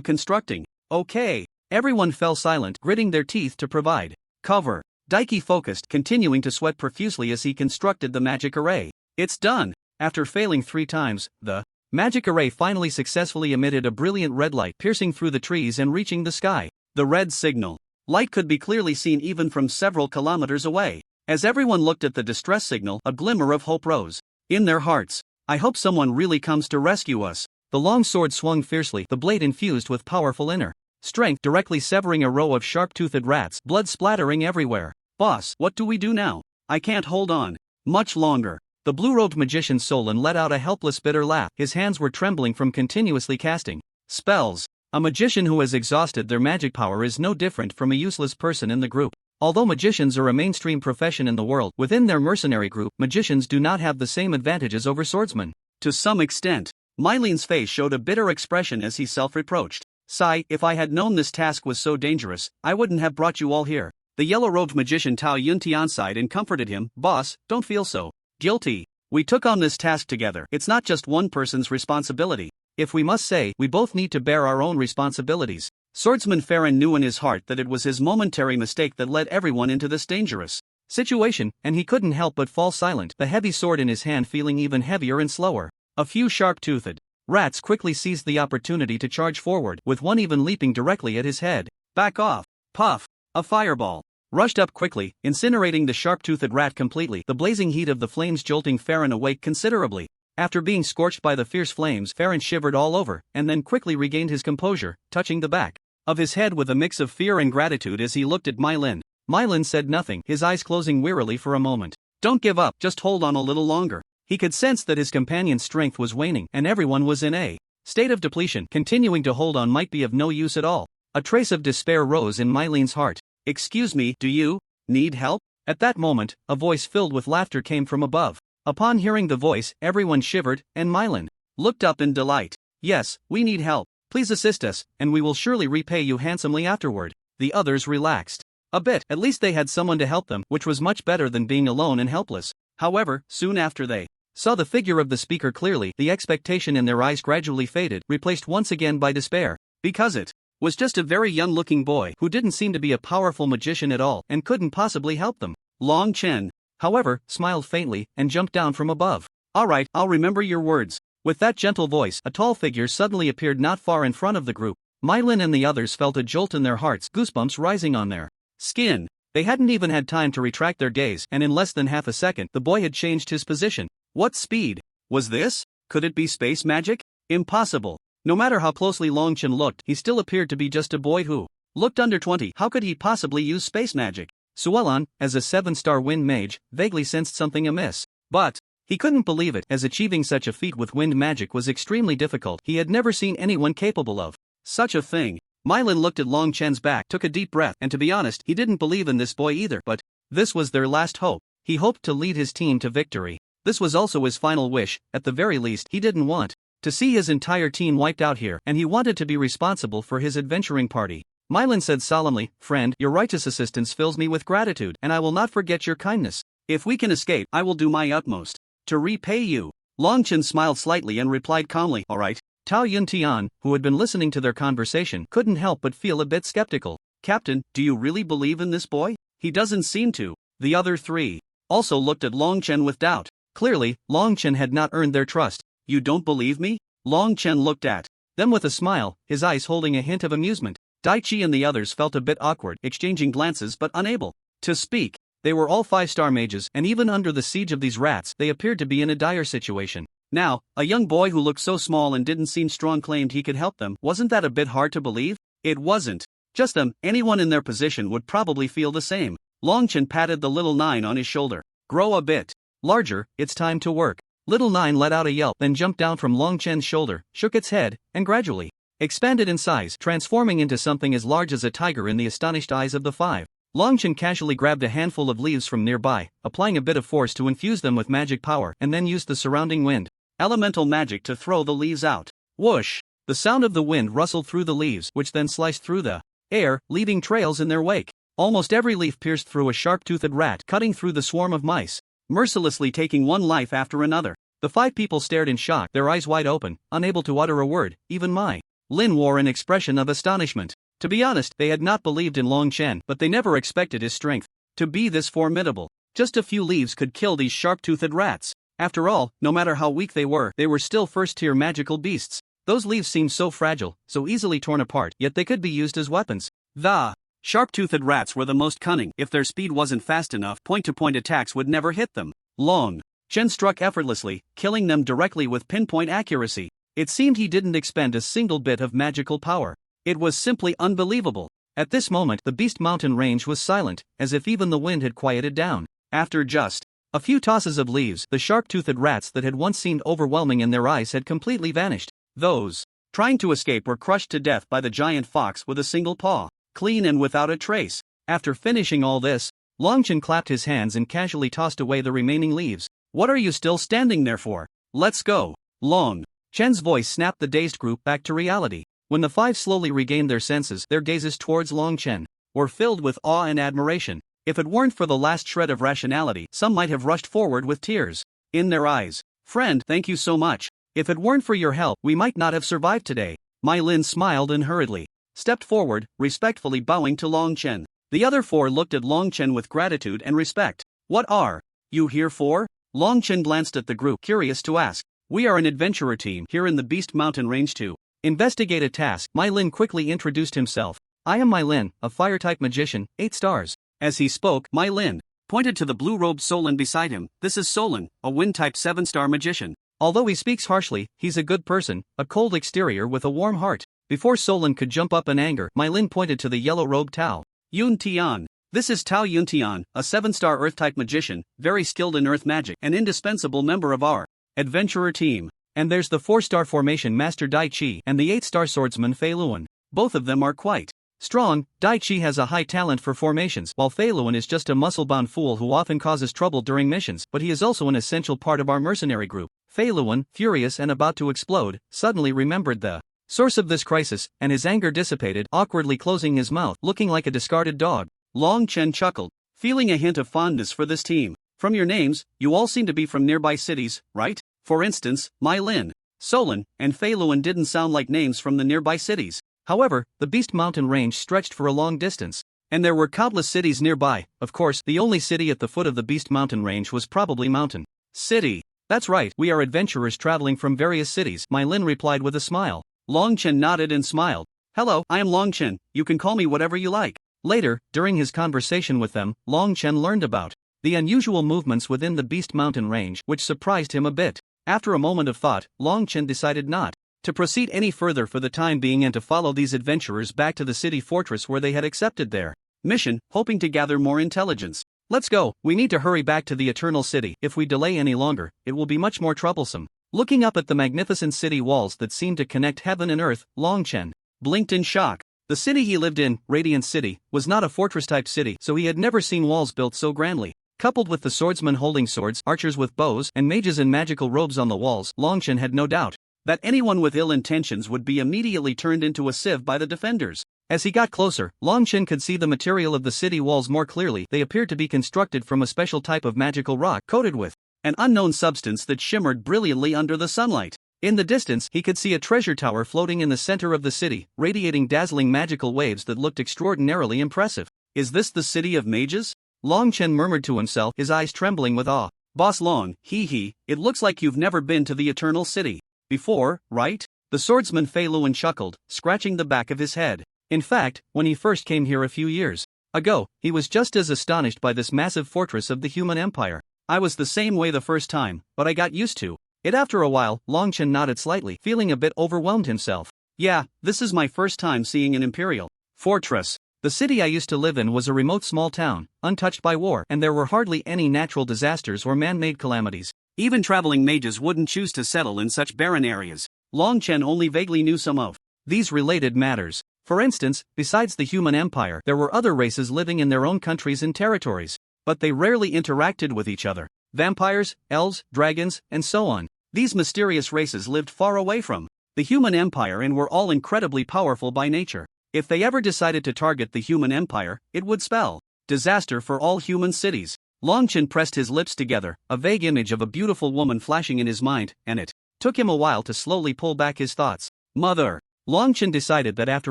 constructing. Okay. Everyone fell silent, gritting their teeth to provide cover. Daiki focused, continuing to sweat profusely as he constructed the magic array. It's done. After failing 3 times, the magic array finally successfully emitted a brilliant red light, piercing through the trees and reaching the sky. The red signal light could be clearly seen even from several kilometers away. As everyone looked at the distress signal, a glimmer of hope rose in their hearts. I hope someone really comes to rescue us. The long sword swung fiercely, the blade infused with powerful inner strength, directly severing a row of sharp-toothed rats, blood splattering everywhere. Boss, what do we do now? I can't hold on much longer. The blue-robed magician Solon let out a helpless bitter laugh. His hands were trembling from continuously casting spells. A magician who has exhausted their magic power is no different from a useless person in the group. Although magicians are a mainstream profession in the world, within their mercenary group, magicians do not have the same advantages over swordsmen. To some extent, Mylin's face showed a bitter expression as he self-reproached. Sigh, if I had known this task was so dangerous, I wouldn't have brought you all here. The yellow-robed magician Tao Yuntian sighed and comforted him. Boss, don't feel so guilty. We took on this task together. It's not just one person's responsibility. If we must say, we both need to bear our own responsibilities. Swordsman Farron knew in his heart that it was his momentary mistake that led everyone into this dangerous situation, and he couldn't help but fall silent, the heavy sword in his hand feeling even heavier and slower. A few sharp-toothed rats quickly seized the opportunity to charge forward, with one even leaping directly at his head. Back off! Puff! A fireball rushed up quickly, incinerating the sharp-toothed rat completely, the blazing heat of the flames jolting Farron awake considerably. After being scorched by the fierce flames, Farron shivered all over, and then quickly regained his composure, touching the back of his head with a mix of fear and gratitude as he looked at Mylin. Mylin said nothing, his eyes closing wearily for a moment. Don't give up, just hold on a little longer. He could sense that his companion's strength was waning, and everyone was in a state of depletion. Continuing to hold on might be of no use at all. A trace of despair rose in Mylene's heart. Excuse me, do you need help? At that moment, a voice filled with laughter came from above. Upon hearing the voice, everyone shivered, and Mylene Looked up in delight. Yes, we need help. Please assist us, and we will surely repay you handsomely afterward. The others relaxed a bit. At least they had someone to help them, which was much better than being alone and helpless. However, soon after they saw the figure of the speaker clearly, the expectation in their eyes gradually faded, replaced once again by despair. Because it was just a very young-looking boy who didn't seem to be a powerful magician at all and couldn't possibly help them. Long Chen, however, smiled faintly and jumped down from above. All right, I'll remember your words. With that gentle voice, a tall figure suddenly appeared not far in front of the group. Mylene and the others felt a jolt in their hearts, goosebumps rising on their skin. They hadn't even had time to retract their gaze, and in less than half a second, the boy had changed his position. What speed was this? Could it be space magic? Impossible. No matter how closely Long Chen looked, he still appeared to be just a boy who looked under 20. How could he possibly use space magic? Suelon, as a 7-star wind mage, vaguely sensed something amiss. But he couldn't believe it, as achieving such a feat with wind magic was extremely difficult. He had never seen anyone capable of such a thing. Mylene looked at Long Chen's back, took a deep breath, and to be honest, he didn't believe in this boy either, but this was their last hope. He hoped to lead his team to victory. This was also his final wish. At the very least, he didn't want to see his entire team wiped out here, and he wanted to be responsible for his adventuring party. Mylene said solemnly, "Friend, your righteous assistance fills me with gratitude, and I will not forget your kindness. If we can escape, I will do my utmost to repay you." Long Chen smiled slightly and replied calmly, "All right." Tao Yuntian, who had been listening to their conversation, couldn't help but feel a bit skeptical. "Captain, do you really believe in this boy? He doesn't seem to." The other three also looked at Long Chen with doubt. Clearly, Long Chen had not earned their trust. "You don't believe me?" Long Chen looked at them with a smile, his eyes holding a hint of amusement. Daichi and the others felt a bit awkward, exchanging glances but unable to speak. They were all 5-star mages, and even under the siege of these rats, they appeared to be in a dire situation. Now, a young boy who looked so small and didn't seem strong claimed he could help them. Wasn't that a bit hard to believe? It wasn't just them, anyone in their position would probably feel the same. Long Chen patted the little nine on his shoulder. "Grow a bit larger, it's time to work." Little Nine let out a yelp, then jumped down from Long Chen's shoulder, shook its head, and gradually expanded in size, transforming into something as large as a tiger in the astonished eyes of the 5. Long Chen casually grabbed a handful of leaves from nearby, applying a bit of force to infuse them with magic power, and then used the surrounding wind elemental magic to throw the leaves out. Whoosh! The sound of the wind rustled through the leaves, which then sliced through the air, leaving trails in their wake. Almost every leaf pierced through a sharp-toothed rat, cutting through the swarm of mice, mercilessly taking one life after another. The 5 people stared in shock, their eyes wide open, unable to utter a word. Even Mylene wore an expression of astonishment. To be honest, they had not believed in Long Chen, but they never expected his strength to be this formidable. Just a few leaves could kill these sharp-toothed rats. After all, no matter how weak they were still first-tier magical beasts. Those leaves seemed so fragile, so easily torn apart, yet they could be used as weapons. The sharp-toothed rats were the most cunning. If their speed wasn't fast enough, point-to-point attacks would never hit them. Long Chen struck effortlessly, killing them directly with pinpoint accuracy. It seemed he didn't expend a single bit of magical power. It was simply unbelievable. At this moment, the Beast Mountain range was silent, as if even the wind had quieted down. After just a few tosses of leaves, the sharp-toothed rats that had once seemed overwhelming in their eyes had completely vanished. Those trying to escape were crushed to death by the giant fox with a single paw, clean and without a trace. After finishing all this, Long Chen clapped his hands and casually tossed away the remaining leaves. "What are you still standing there for? Let's go." Long Chen's voice snapped the dazed group back to reality. When the 5 slowly regained their senses, their gazes towards Long Chen were filled with awe and admiration. If it weren't for the last shred of rationality, some might have rushed forward with tears in their eyes. "Friend, thank you so much. If it weren't for your help, we might not have survived today." Mylene smiled and hurriedly stepped forward, respectfully bowing to Long Chen. The other 4 looked at Long Chen with gratitude and respect. "What are you here for?" Long Chen glanced at the group, curious to ask. "We are an adventurer team here in the Beast Mountain Range to investigate a task." Mylene quickly introduced himself. "I am Mylene, a fire-type magician, 8 stars. As he spoke, Mylene pointed to the blue-robed Solon beside him. "This is Solon, a wind-type 7-star magician. Although he speaks harshly, he's a good person, a cold exterior with a warm heart." Before Solon could jump up in anger, Mylene pointed to the yellow-robed Tao Yuntian. "This is Tao Yuntian, a 7-star Earth-type magician, very skilled in Earth magic, an indispensable member of our adventurer team. And there's the 4-star formation Master Dai Chi and the 8-star swordsman Fei Luan. Both of them are quite strong. Daichi has a high talent for formations, while Fei Luan is just a muscle-bound fool who often causes trouble during missions, but he is also an essential part of our mercenary group. Fei Luan, furious and about to explode, suddenly remembered the source of this crisis, and his anger dissipated, awkwardly closing his mouth, looking like a discarded dog. Long Chen chuckled, feeling a hint of fondness for this team. From your names, you all seem to be from nearby cities, right? For instance, Mai Lin, Solon, and Fei Luan didn't sound like names from the nearby cities. However, the Beast Mountain range stretched for a long distance, and there were countless cities nearby. Of course, the only city at the foot of the Beast Mountain range was probably Mountain City. That's right, we are adventurers traveling from various cities, Mai Lin replied with a smile. Long Chen nodded and smiled. Hello, I am Long Chen, you can call me whatever you like. Later, during his conversation with them, Long Chen learned about the unusual movements within the Beast Mountain range, which surprised him a bit. After a moment of thought, Long Chen decided not to proceed any further for the time being and to follow these adventurers back to the city fortress where they had accepted their mission, hoping to gather more intelligence. Let's go, we need to hurry back to the Eternal City. If we delay any longer, it will be much more troublesome. Looking up at the magnificent city walls that seemed to connect heaven and earth, Long Chen blinked in shock. The city he lived in, Radiant City, was not a fortress-type city, so he had never seen walls built so grandly. Coupled with the swordsmen holding swords, archers with bows, and mages in magical robes on the walls, Long Chen had no doubt that anyone with ill intentions would be immediately turned into a sieve by the defenders. As he got closer, Long Chen could see the material of the city walls more clearly. They appeared to be constructed from a special type of magical rock coated with an unknown substance that shimmered brilliantly under the sunlight. In the distance, he could see a treasure tower floating in the center of the city, radiating dazzling magical waves that looked extraordinarily impressive. Is this the city of mages? Long Chen murmured to himself, his eyes trembling with awe. Boss Long, it looks like you've never been to the Eternal City before, right? The swordsman Fei Luan chuckled, scratching the back of his head. In fact, when he first came here a few years ago, he was just as astonished by this massive fortress of the human empire. I was the same way the first time, but I got used to it after a while. Long Chen nodded slightly, feeling a bit overwhelmed himself. Yeah, this is my first time seeing an imperial fortress. The city I used to live in was a remote small town, untouched by war, and there were hardly any natural disasters or man-made calamities. Even traveling mages wouldn't choose to settle in such barren areas. Long Chen only vaguely knew some of these related matters. For instance, besides the human empire, there were other races living in their own countries and territories, but they rarely interacted with each other. Vampires, elves, dragons, and so on. These mysterious races lived far away from the human empire and were all incredibly powerful by nature. If they ever decided to target the human empire, it would spell disaster for all human cities. Long Chen pressed his lips together, a vague image of a beautiful woman flashing in his mind, and it took him a while to slowly pull back his thoughts. Mother. Long Chen decided that after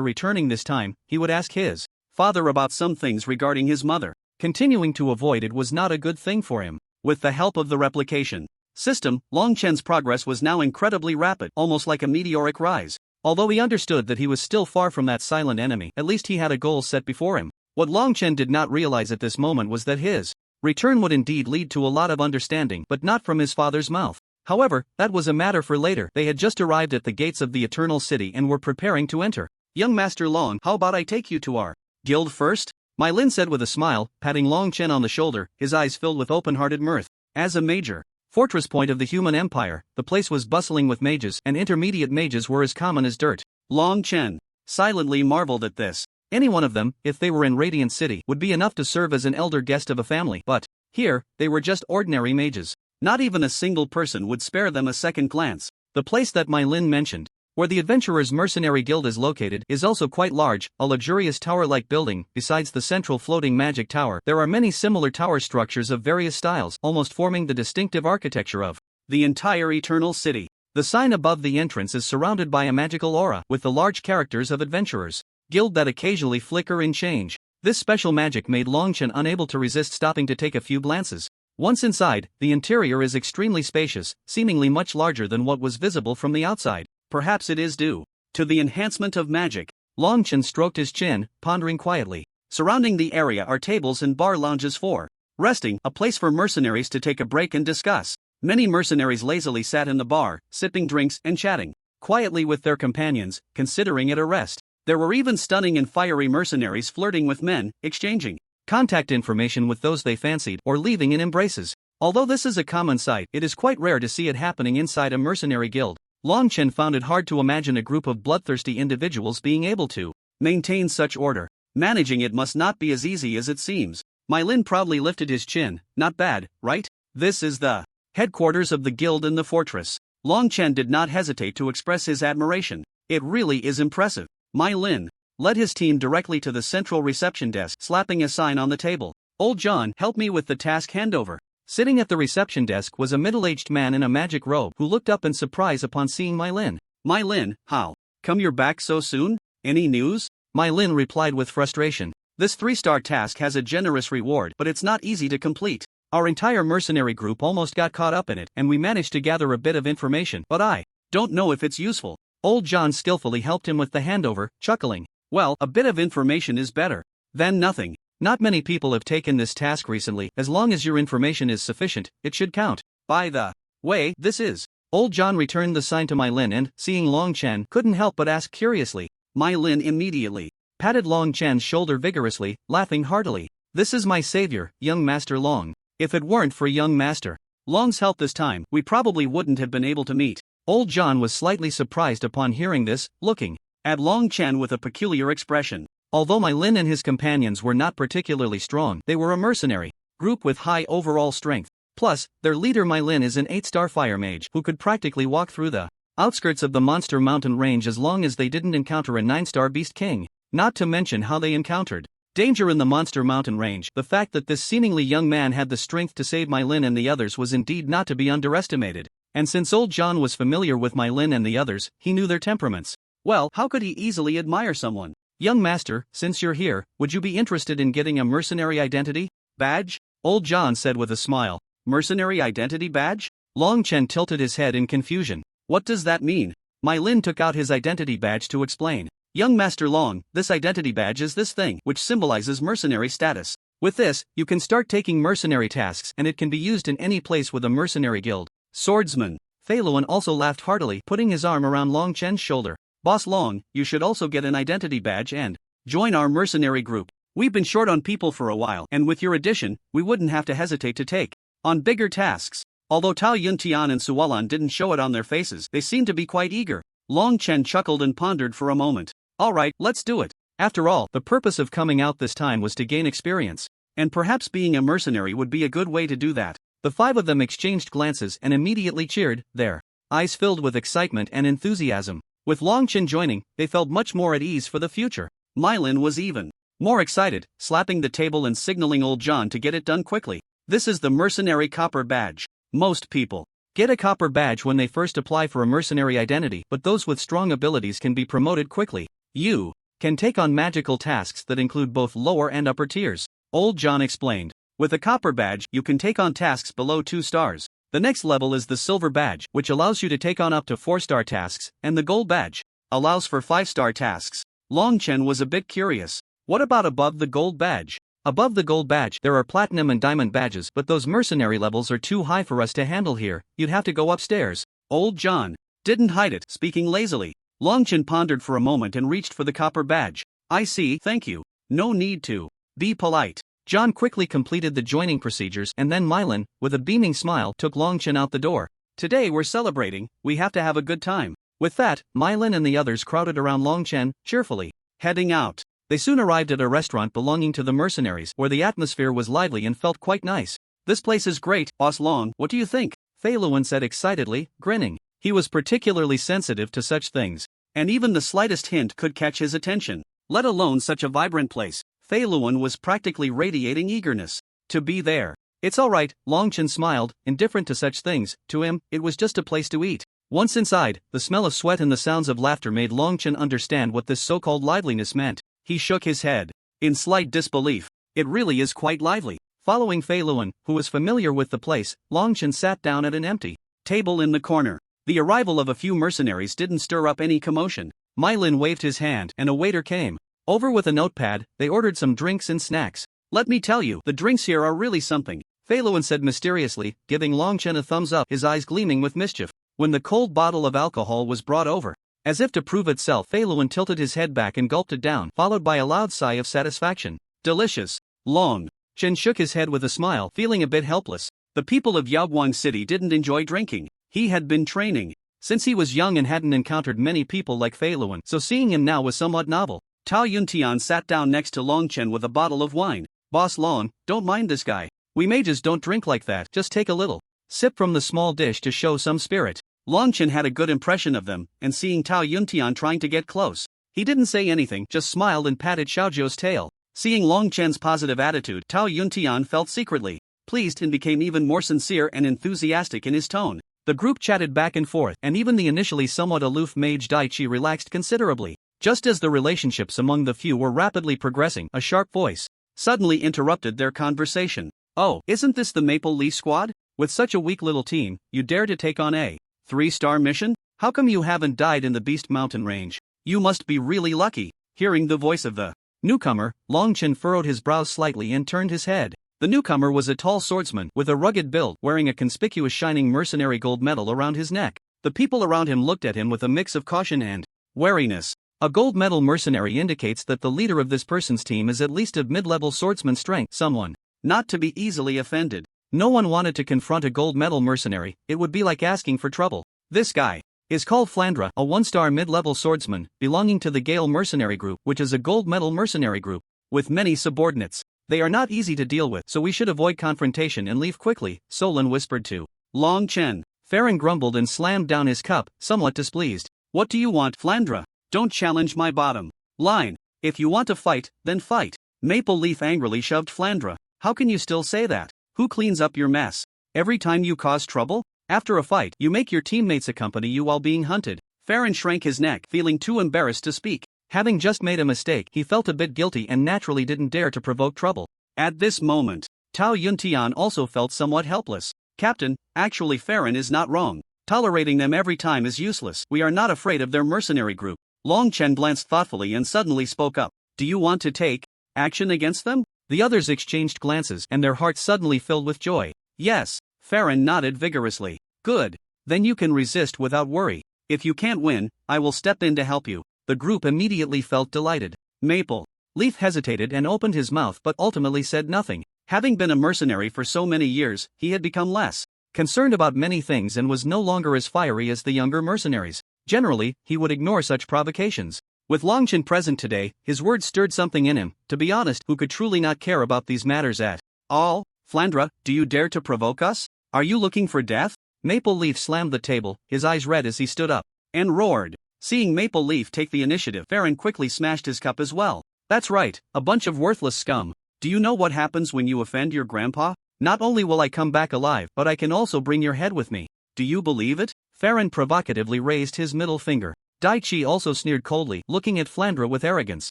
returning this time, he would ask his father about some things regarding his mother. Continuing to avoid it was not a good thing for him. With the help of the replication system, Long Chen's progress was now incredibly rapid, almost like a meteoric rise. Although he understood that he was still far from that silent enemy, at least he had a goal set before him. What Long Chen did not realize at this moment was that his return would indeed lead to a lot of understanding, but not from his father's mouth. However, that was a matter for later. They had just arrived at the gates of the Eternal City and were preparing to enter. Young Master Long, how about I take you to our guild first? Mai Lin said with a smile, patting Long Chen on the shoulder, his eyes filled with open-hearted mirth. As a major fortress point of the human empire, the place was bustling with mages, and intermediate mages were as common as dirt. Long Chen silently marveled at this. Any one of them, if they were in Radiant City, would be enough to serve as an elder guest of a family, but here, they were just ordinary mages. Not even a single person would spare them a second glance. The place that Mai Lin mentioned, where the Adventurers' Mercenary Guild is located, is also quite large, a luxurious tower-like building. Besides the central floating magic tower, there are many similar tower structures of various styles, almost forming the distinctive architecture of the entire Eternal City. The sign above the entrance is surrounded by a magical aura, with the large characters of Adventurers Guild that occasionally flicker and change. This special magic made Long Chen unable to resist stopping to take a few glances. Once inside, the interior is extremely spacious, seemingly much larger than what was visible from the outside. Perhaps it is due to the enhancement of magic. Long Chen stroked his chin, pondering quietly. Surrounding the area are tables and bar lounges for resting, a place for mercenaries to take a break and discuss. Many mercenaries lazily sat in the bar, sipping drinks and chatting quietly with their companions, considering it a rest. There were even stunning and fiery mercenaries flirting with men, exchanging contact information with those they fancied, or leaving in embraces. Although this is a common sight, it is quite rare to see it happening inside a mercenary guild. Long Chen found it hard to imagine a group of bloodthirsty individuals being able to maintain such order. Managing it must not be as easy as it seems. My Lin proudly lifted his chin. Not bad, right? This is the headquarters of the guild in the fortress. Long Chen did not hesitate to express his admiration. It really is impressive. My Lin led his team directly to the central reception desk, slapping a sign on the table. Old John, help me with the task handover. Sitting at the reception desk was a middle-aged man in a magic robe who looked up in surprise upon seeing My Lin. My Lin, how come you're back so soon? Any news? My Lin replied with frustration. This 3-star task has a generous reward, but it's not easy to complete. Our entire mercenary group almost got caught up in it, and we managed to gather a bit of information, but I don't know if it's useful. Old John skillfully helped him with the handover, chuckling. Well, a bit of information is better than nothing. Not many people have taken this task recently. As long as your information is sufficient, it should count. By the way, this is. Old John returned the sign to My Lin and, seeing Long Chen, couldn't help but ask curiously. My Lin immediately patted Long Chen's shoulder vigorously, laughing heartily. This is my savior, young Master Long. If it weren't for young Master Long's help this time, we probably wouldn't have been able to meet. Old John was slightly surprised upon hearing this, looking at Long Chen with a peculiar expression. Although My Lin and his companions were not particularly strong, they were a mercenary group with high overall strength. Plus, their leader My Lin is an 8-star fire mage who could practically walk through the outskirts of the Monster Mountain range as long as they didn't encounter a 9-star Beast King. Not to mention how they encountered danger in the Monster Mountain range. The fact that this seemingly young man had the strength to save My Lin and the others was indeed not to be underestimated. And since Old John was familiar with My Lin and the others, he knew their temperaments. Well, how could he easily admire someone? Young Master, since you're here, would you be interested in getting a mercenary identity badge? Old John said with a smile. Mercenary identity badge? Long Chen tilted his head in confusion. What does that mean? My Lin took out his identity badge to explain. Young Master Long, this identity badge is this thing which symbolizes mercenary status. With this, you can start taking mercenary tasks and it can be used in any place with a mercenary guild. Swordsman. Fei Luan also laughed heartily, putting his arm around Long Chen's shoulder. Boss Long, you should also get an identity badge and join our mercenary group. We've been short on people for a while, and with your addition, we wouldn't have to hesitate to take on bigger tasks. Although Tao Yuntian and Sualan didn't show it on their faces, they seemed to be quite eager. Long Chen chuckled and pondered for a moment. Alright, let's do it. After all, the purpose of coming out this time was to gain experience. And perhaps being a mercenary would be a good way to do that. The 5 of them exchanged glances and immediately cheered, their eyes filled with excitement and enthusiasm. With Long Chen joining, they felt much more at ease for the future. My Lin was even more excited, slapping the table and signaling Old John to get it done quickly. This is the Mercenary Copper Badge. Most people get a copper badge when they first apply for a mercenary identity, but those with strong abilities can be promoted quickly. You can take on magical tasks that include both lower and upper tiers. Old John explained. With a copper badge, you can take on tasks below 2 stars. The next level is the silver badge, which allows you to take on up to 4-star tasks, and the gold badge allows for 5-star tasks. Long Chen was a bit curious. What about above the gold badge? Above the gold badge, there are platinum and diamond badges, but those mercenary levels are too high for us to handle here. You'd have to go upstairs. Old John didn't hide it, speaking lazily. Long Chen pondered for a moment and reached for the copper badge. I see, thank you. No need to be polite. John quickly completed the joining procedures and then My Lin, with a beaming smile, took Long Chen out the door. Today we're celebrating, we have to have a good time. With that, My Lin and the others crowded around Long Chen, cheerfully heading out. They soon arrived at a restaurant belonging to the mercenaries, where the atmosphere was lively and felt quite nice. This place is great, Boss Long, what do you think? Fei Luan said excitedly, grinning. He was particularly sensitive to such things, and even the slightest hint could catch his attention, let alone such a vibrant place. Fei Luan was practically radiating eagerness to be there. It's alright, Long Chen smiled, indifferent to such things. To him, it was just a place to eat. Once inside, the smell of sweat and the sounds of laughter made Long Chen understand what this so-called liveliness meant. He shook his head in slight disbelief. It really is quite lively. Following Fei Luan, who was familiar with the place, Long Chen sat down at an empty table in the corner. The arrival of a few mercenaries didn't stir up any commotion. My Lin waved his hand, and a waiter came over with a notepad. They ordered some drinks and snacks. Let me tell you, the drinks here are really something, Fei Luan said mysteriously, giving Long Chen a thumbs up, his eyes gleaming with mischief. When the cold bottle of alcohol was brought over, as if to prove itself, Fei Luan tilted his head back and gulped it down, followed by a loud sigh of satisfaction. Delicious. Long Chen shook his head with a smile, feeling a bit helpless. The people of Yaoguang City didn't enjoy drinking. He had been training since he was young and hadn't encountered many people like Fei Luan, so seeing him now was somewhat novel. Tao Yuntian sat down next to Long Chen with a bottle of wine. Boss Long, don't mind this guy. We mages don't drink like that, just take a little sip from the small dish to show some spirit. Long Chen had a good impression of them, and seeing Tao Yuntian trying to get close, he didn't say anything, just smiled and patted Xiaozhou's tail. Seeing Long Chen's positive attitude, Tao Yuntian felt secretly pleased and became even more sincere and enthusiastic in his tone. The group chatted back and forth, and even the initially somewhat aloof mage Daichi relaxed considerably. Just as the relationships among the few were rapidly progressing, a sharp voice suddenly interrupted their conversation. Oh, isn't this the Maple Leaf Squad? With such a weak little team, you dare to take on a 3-star mission? How come you haven't died in the Beast Mountain range? You must be really lucky. Hearing the voice of the newcomer, Long Chen furrowed his brows slightly and turned his head. The newcomer was a tall swordsman with a rugged build, wearing a conspicuous shining mercenary gold medal around his neck. The people around him looked at him with a mix of caution and wariness. A gold medal mercenary indicates that the leader of this person's team is at least of mid-level swordsman strength, someone not to be easily offended. No one wanted to confront a gold medal mercenary, it would be like asking for trouble. This guy is called Flandra, a 1-star mid-level swordsman, belonging to the Gale Mercenary Group, which is a gold medal mercenary group with many subordinates. They are not easy to deal with, so we should avoid confrontation and leave quickly, Solon whispered to Long Chen. Farron grumbled and slammed down his cup, somewhat displeased. What do you want, Flandra? Don't challenge my bottom line. If you want to fight, then fight. Maple Leaf angrily shoved Flandra. How can you still say that? Who cleans up your mess? Every time you cause trouble? After a fight, you make your teammates accompany you while being hunted. Farron shrank his neck, feeling too embarrassed to speak. Having just made a mistake, he felt a bit guilty and naturally didn't dare to provoke trouble. At this moment, Tao Yuntian also felt somewhat helpless. Captain, actually Farron is not wrong. Tolerating them every time is useless. We are not afraid of their mercenary group. Long Chen glanced thoughtfully and suddenly spoke up. Do you want to take action against them? The others exchanged glances and their hearts suddenly filled with joy. Yes, Farron nodded vigorously. Good. Then you can resist without worry. If you can't win, I will step in to help you. The group immediately felt delighted. Maple Leaf hesitated and opened his mouth but ultimately said nothing. Having been a mercenary for so many years, he had become less concerned about many things and was no longer as fiery as the younger mercenaries. Generally, he would ignore such provocations. With Long Chen present today, his words stirred something in him. To be honest, who could truly not care about these matters at all? Flandra, do you dare to provoke us? Are you looking for death? Maple Leaf slammed the table, his eyes red as he stood up and roared. Seeing Maple Leaf take the initiative, Farron quickly smashed his cup as well. That's right, a bunch of worthless scum. Do you know what happens when you offend your grandpa? Not only will I come back alive, but I can also bring your head with me. Do you believe it? Farron provocatively raised his middle finger. Daichi also sneered coldly, looking at Flandra with arrogance.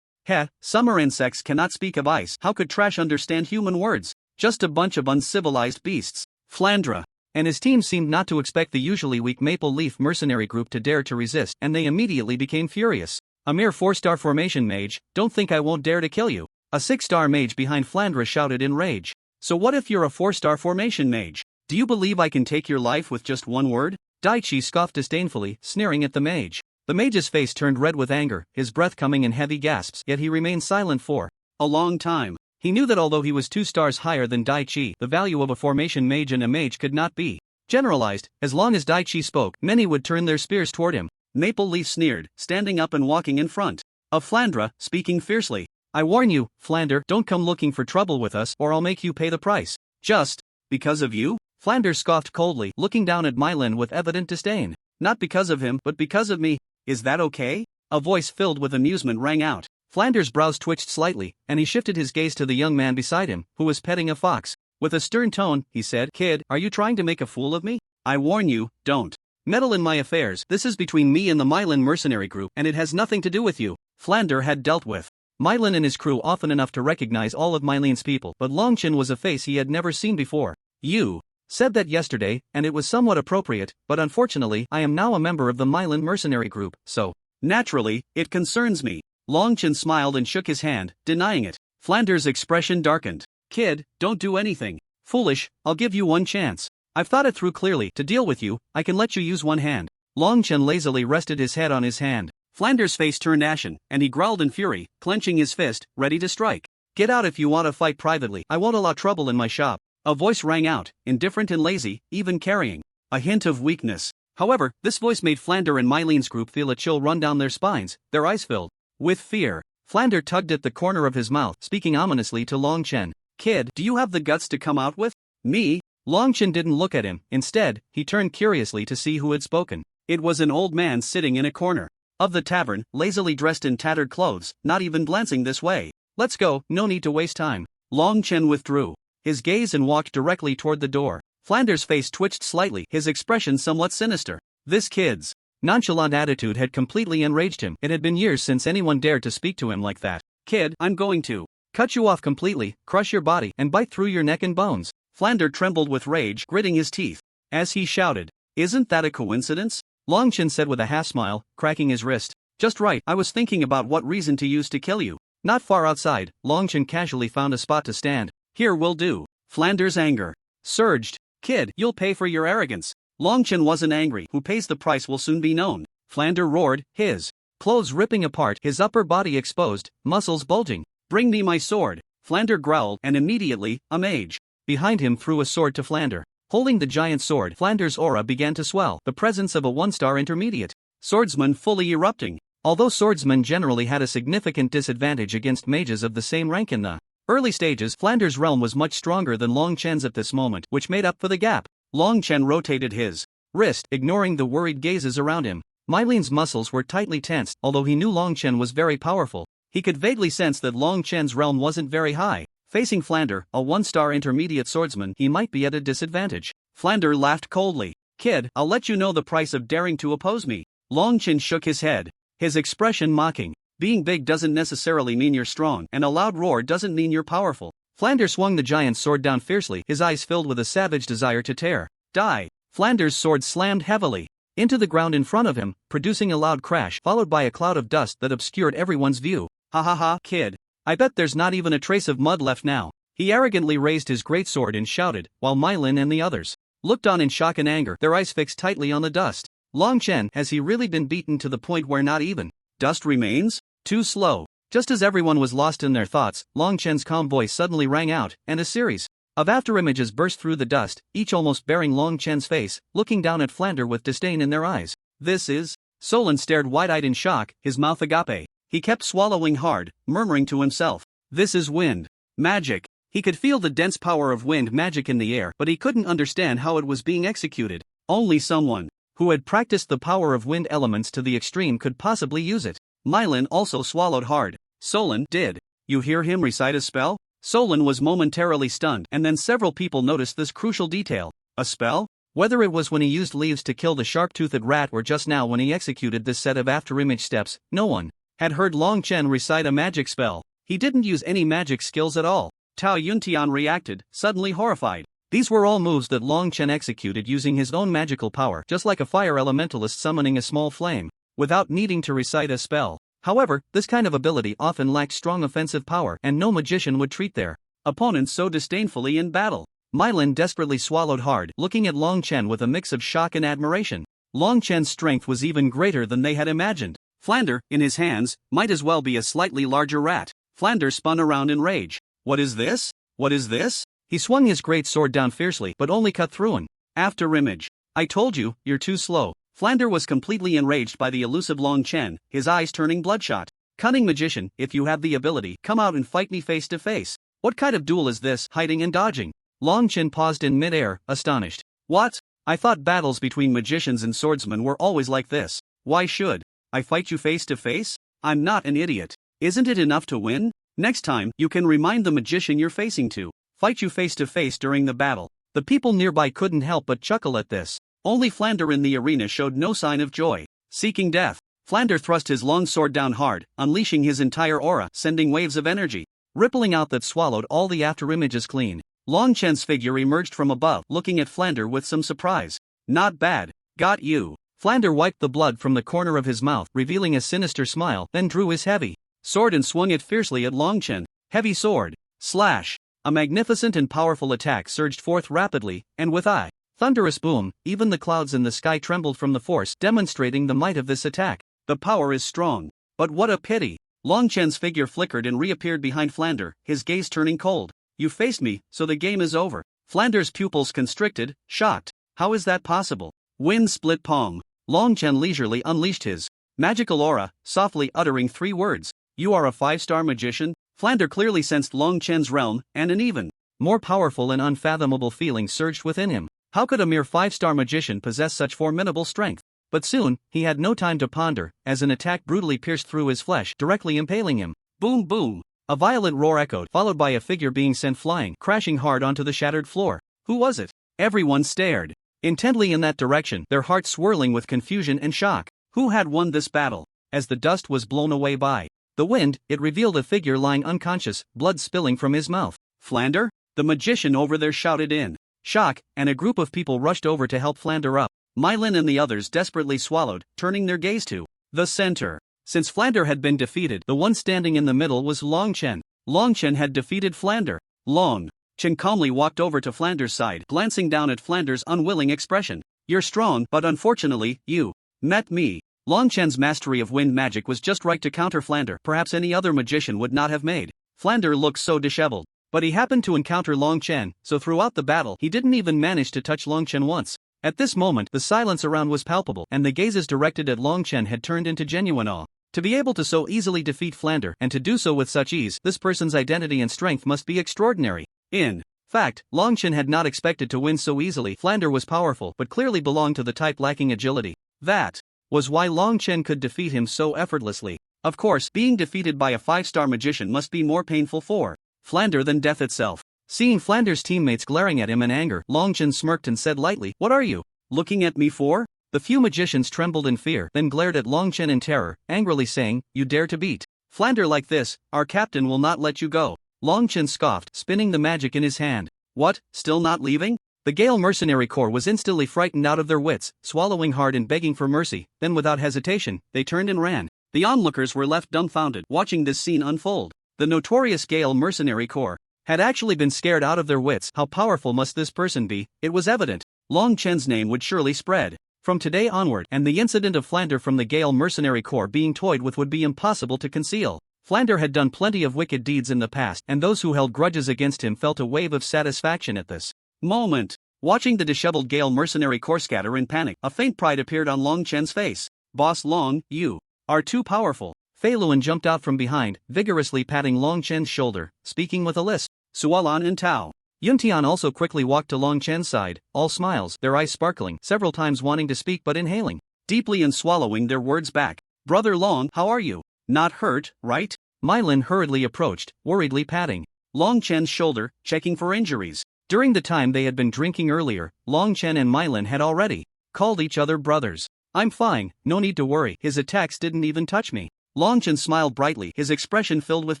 Heh, summer insects cannot speak of ice. How could trash understand human words? Just a bunch of uncivilized beasts. Flandra and his team seemed not to expect the usually weak Maple Leaf mercenary group to dare to resist, and they immediately became furious. A mere 4-star formation mage, don't think I won't dare to kill you. A 6-star mage behind Flandra shouted in rage. So what if you're a 4-star formation mage? Do you believe I can take your life with just one word? Daichi scoffed disdainfully, sneering at the mage. The mage's face turned red with anger, his breath coming in heavy gasps, yet he remained silent for a long time. He knew that although he was 2 stars higher than Daichi, the value of a formation mage and a mage could not be generalized. As long as Daichi spoke, many would turn their spears toward him. Maple Leaf sneered, standing up and walking in front of Flandra, speaking fiercely. I warn you, Flander, don't come looking for trouble with us or I'll make you pay the price. Just because of you? Flander scoffed coldly, looking down at Mylin with evident disdain. Not because of him, but because of me. Is that okay? A voice filled with amusement rang out. Flander's brows twitched slightly, and he shifted his gaze to the young man beside him, who was petting a fox. With a stern tone, he said, Kid, are you trying to make a fool of me? I warn you, don't meddle in my affairs. This is between me and the Mylin mercenary group, and it has nothing to do with you. Flander had dealt with Mylin and his crew often enough to recognize all of Mylin's people, but Long Chen was a face he had never seen before. You said that yesterday, and it was somewhat appropriate, but unfortunately, I am now a member of the Mylin mercenary group, so naturally, it concerns me. Long Chen smiled and shook his hand, denying it. Flander's expression darkened. Kid, don't do anything foolish, I'll give you one chance. I've thought it through clearly. To deal with you, I can let you use one hand. Long Chen lazily rested his head on his hand. Flander's face turned ashen, and he growled in fury, clenching his fist, ready to strike. Get out if you want to fight privately. I won't allow trouble in my shop. A voice rang out, indifferent and lazy, even carrying a hint of weakness. However, this voice made Flander and Mylin's group feel a chill run down their spines, their eyes filled with fear. Flander tugged at the corner of his mouth, speaking ominously to Long Chen. Kid, do you have the guts to come out with me? Long Chen didn't look at him. Instead, he turned curiously to see who had spoken. It was an old man sitting in a corner of the tavern, lazily dressed in tattered clothes, not even glancing this way. Let's go, no need to waste time. Long Chen withdrew his gaze and walked directly toward the door. Flander's face twitched slightly, his expression somewhat sinister. This kid's nonchalant attitude had completely enraged him. It had been years since anyone dared to speak to him like that. Kid, I'm going to cut you off completely, crush your body, and bite through your neck and bones. Flander trembled with rage, gritting his teeth as he shouted. Isn't that a coincidence? Long Chen said with a half-smile, cracking his wrist. Just right, I was thinking about what reason to use to kill you. Not far outside, Long Chen casually found a spot to stand. Here will do. Flander's anger surged. Kid, you'll pay for your arrogance. Long Chen wasn't angry. Who pays the price will soon be known. Flander roared, his clothes ripping apart, his upper body exposed, muscles bulging. Bring me my sword. Flander growled, and immediately, a mage behind him threw a sword to Flander. Holding the giant sword, Flander's aura began to swell, the presence of a one-star intermediate swordsman fully erupting. Although swordsmen generally had a significant disadvantage against mages of the same rank in the early stages, Flander's realm was much stronger than Long Chen's at this moment, which made up for the gap. Long Chen rotated his wrist, ignoring the worried gazes around him. Mylin's muscles were tightly tensed. Although he knew Long Chen was very powerful, he could vaguely sense that Long Chen's realm wasn't very high. Facing Flander, a one-star intermediate swordsman, he might be at a disadvantage. Flander laughed coldly. Kid, I'll let you know the price of daring to oppose me. Long Chen shook his head, his expression mocking. Being big doesn't necessarily mean you're strong, and a loud roar doesn't mean you're powerful. Flander swung the giant sword down fiercely, his eyes filled with a savage desire to tear. Die! Flander's sword slammed heavily into the ground in front of him, producing a loud crash, followed by a cloud of dust that obscured everyone's view. Ha ha ha, kid. I bet there's not even a trace of mud left now. He arrogantly raised his greatsword and shouted, while Mylin and the others looked on in shock and anger, their eyes fixed tightly on the dust. Long Chen, has he really been beaten to the point where not even dust remains? Too slow. Just as everyone was lost in their thoughts, Long Chen's calm voice suddenly rang out, and a series of afterimages burst through the dust, each almost bearing Long Chen's face, looking down at Flander with disdain in their eyes. This is... Solon stared wide-eyed in shock, his mouth agape. He kept swallowing hard, murmuring to himself. This is wind magic. He could feel the dense power of wind magic in the air, but he couldn't understand how it was being executed. Only someone who had practiced the power of wind elements to the extreme could possibly use it. Mylin also swallowed hard. Solon, did you hear him recite a spell? Solon was momentarily stunned, and then several people noticed this crucial detail. A spell? Whether it was when he used leaves to kill the sharp-toothed rat or just now when he executed this set of afterimage steps, no one had heard Long Chen recite a magic spell. He didn't use any magic skills at all. Tao Yuntian reacted, suddenly horrified. These were all moves that Long Chen executed using his own magical power, just like a fire elementalist summoning a small flame, without needing to recite a spell. However, this kind of ability often lacked strong offensive power, and no magician would treat their opponents so disdainfully in battle. Mylin desperately swallowed hard, looking at Long Chen with a mix of shock and admiration. Long Chen's strength was even greater than they had imagined. Flander, in his hands, might as well be a slightly larger rat. Flander spun around in rage. What is this? What is this? He swung his great sword down fiercely, but only cut through an afterimage. I told you, you're too slow. Flander was completely enraged by the elusive Long Chen, his eyes turning bloodshot. Cunning magician, if you have the ability, come out and fight me face to face. What kind of duel is this, hiding and dodging? Long Chen paused in mid-air, astonished. What? I thought battles between magicians and swordsmen were always like this. Why should I fight you face to face? I'm not an idiot. Isn't it enough to win? Next time, you can remind the magician you're facing to fight you face to face during the battle. The people nearby couldn't help but chuckle at this. Only Flander in the arena showed no sign of joy. Seeking death, Flander thrust his long sword down hard, unleashing his entire aura, sending waves of energy rippling out that swallowed all the afterimages clean. Long Chen's figure emerged from above, looking at Flander with some surprise. Not bad. Got you. Flander wiped the blood from the corner of his mouth, revealing a sinister smile, then drew his heavy sword and swung it fiercely at Long Chen. Heavy sword. Slash. A magnificent and powerful attack surged forth rapidly, and with a thunderous boom, even the clouds in the sky trembled from the force, demonstrating the might of this attack. The power is strong. But what a pity. Long Chen's figure flickered and reappeared behind Flander, his gaze turning cold. You faced me, so the game is over. Flander's pupils constricted, shocked. How is that possible? Wind split pong. Long Chen leisurely unleashed his magical aura, softly uttering 3 words. You are a 5-star magician? Flander clearly sensed Long Chen's realm, and an even more powerful and unfathomable feeling surged within him. How could a mere 5-star magician possess such formidable strength? But soon, he had no time to ponder, as an attack brutally pierced through his flesh, directly impaling him. Boom boom! A violent roar echoed, followed by a figure being sent flying, crashing hard onto the shattered floor. Who was it? Everyone stared intently in that direction, their hearts swirling with confusion and shock. Who had won this battle? As the dust was blown away by the wind, it revealed a figure lying unconscious, blood spilling from his mouth. Flander? The magician over there shouted in shock, and a group of people rushed over to help Flander up. Mylin and the others desperately swallowed, turning their gaze to the center. Since Flander had been defeated, the one standing in the middle was Long Chen. Long Chen had defeated Flander. Long Chen calmly walked over to Flander's side, glancing down at Flander's unwilling expression. You're strong, but unfortunately, you met me. Long Chen's mastery of wind magic was just right to counter Flander. Perhaps any other magician would not have made Flander look so disheveled. But he happened to encounter Long Chen, so throughout the battle, he didn't even manage to touch Long Chen once. At this moment, the silence around was palpable, and the gazes directed at Long Chen had turned into genuine awe. To be able to so easily defeat Flander, and to do so with such ease, this person's identity and strength must be extraordinary. In fact, Long Chen had not expected to win so easily. Flander was powerful, but clearly belonged to the type lacking agility. That was why Long Chen could defeat him so effortlessly. Of course, being defeated by a 5-star magician must be more painful for Flander than death itself. Seeing Flander's teammates glaring at him in anger, Long Chen smirked and said lightly, "What are you looking at me for?" The few magicians trembled in fear, then glared at Long Chen in terror, angrily saying, "You dare to beat Flander like this? Our captain will not let you go." Long Chen scoffed, spinning the magic in his hand. "What, still not leaving?" The Gale Mercenary Corps was instantly frightened out of their wits, swallowing hard and begging for mercy. Then without hesitation, they turned and ran. The onlookers were left dumbfounded, watching this scene unfold. The notorious Gale Mercenary Corps had actually been scared out of their wits. How powerful must this person be? It was evident Long Chen's name would surely spread from today onward, and the incident of Flander from the Gale Mercenary Corps being toyed with would be impossible to conceal. Flander had done plenty of wicked deeds in the past, and those who held grudges against him felt a wave of satisfaction at this moment. Watching the disheveled Gale Mercenary Corps scatter in panic, a faint pride appeared on Long Chen's face. "Boss Long, you are too powerful." Fei Luan jumped out from behind, vigorously patting Long Chen's shoulder, speaking with a lisp. Sualan and Tao Yuntian also quickly walked to Long Chen's side, all smiles, their eyes sparkling, several times wanting to speak but inhaling deeply and swallowing their words back. "Brother Long, how are you? Not hurt, right?" Mylin hurriedly approached, worriedly patting Long Chen's shoulder, checking for injuries. During the time they had been drinking earlier, Long Chen and Mylin had already called each other brothers. "I'm fine, no need to worry, his attacks didn't even touch me." Long Chen smiled brightly, his expression filled with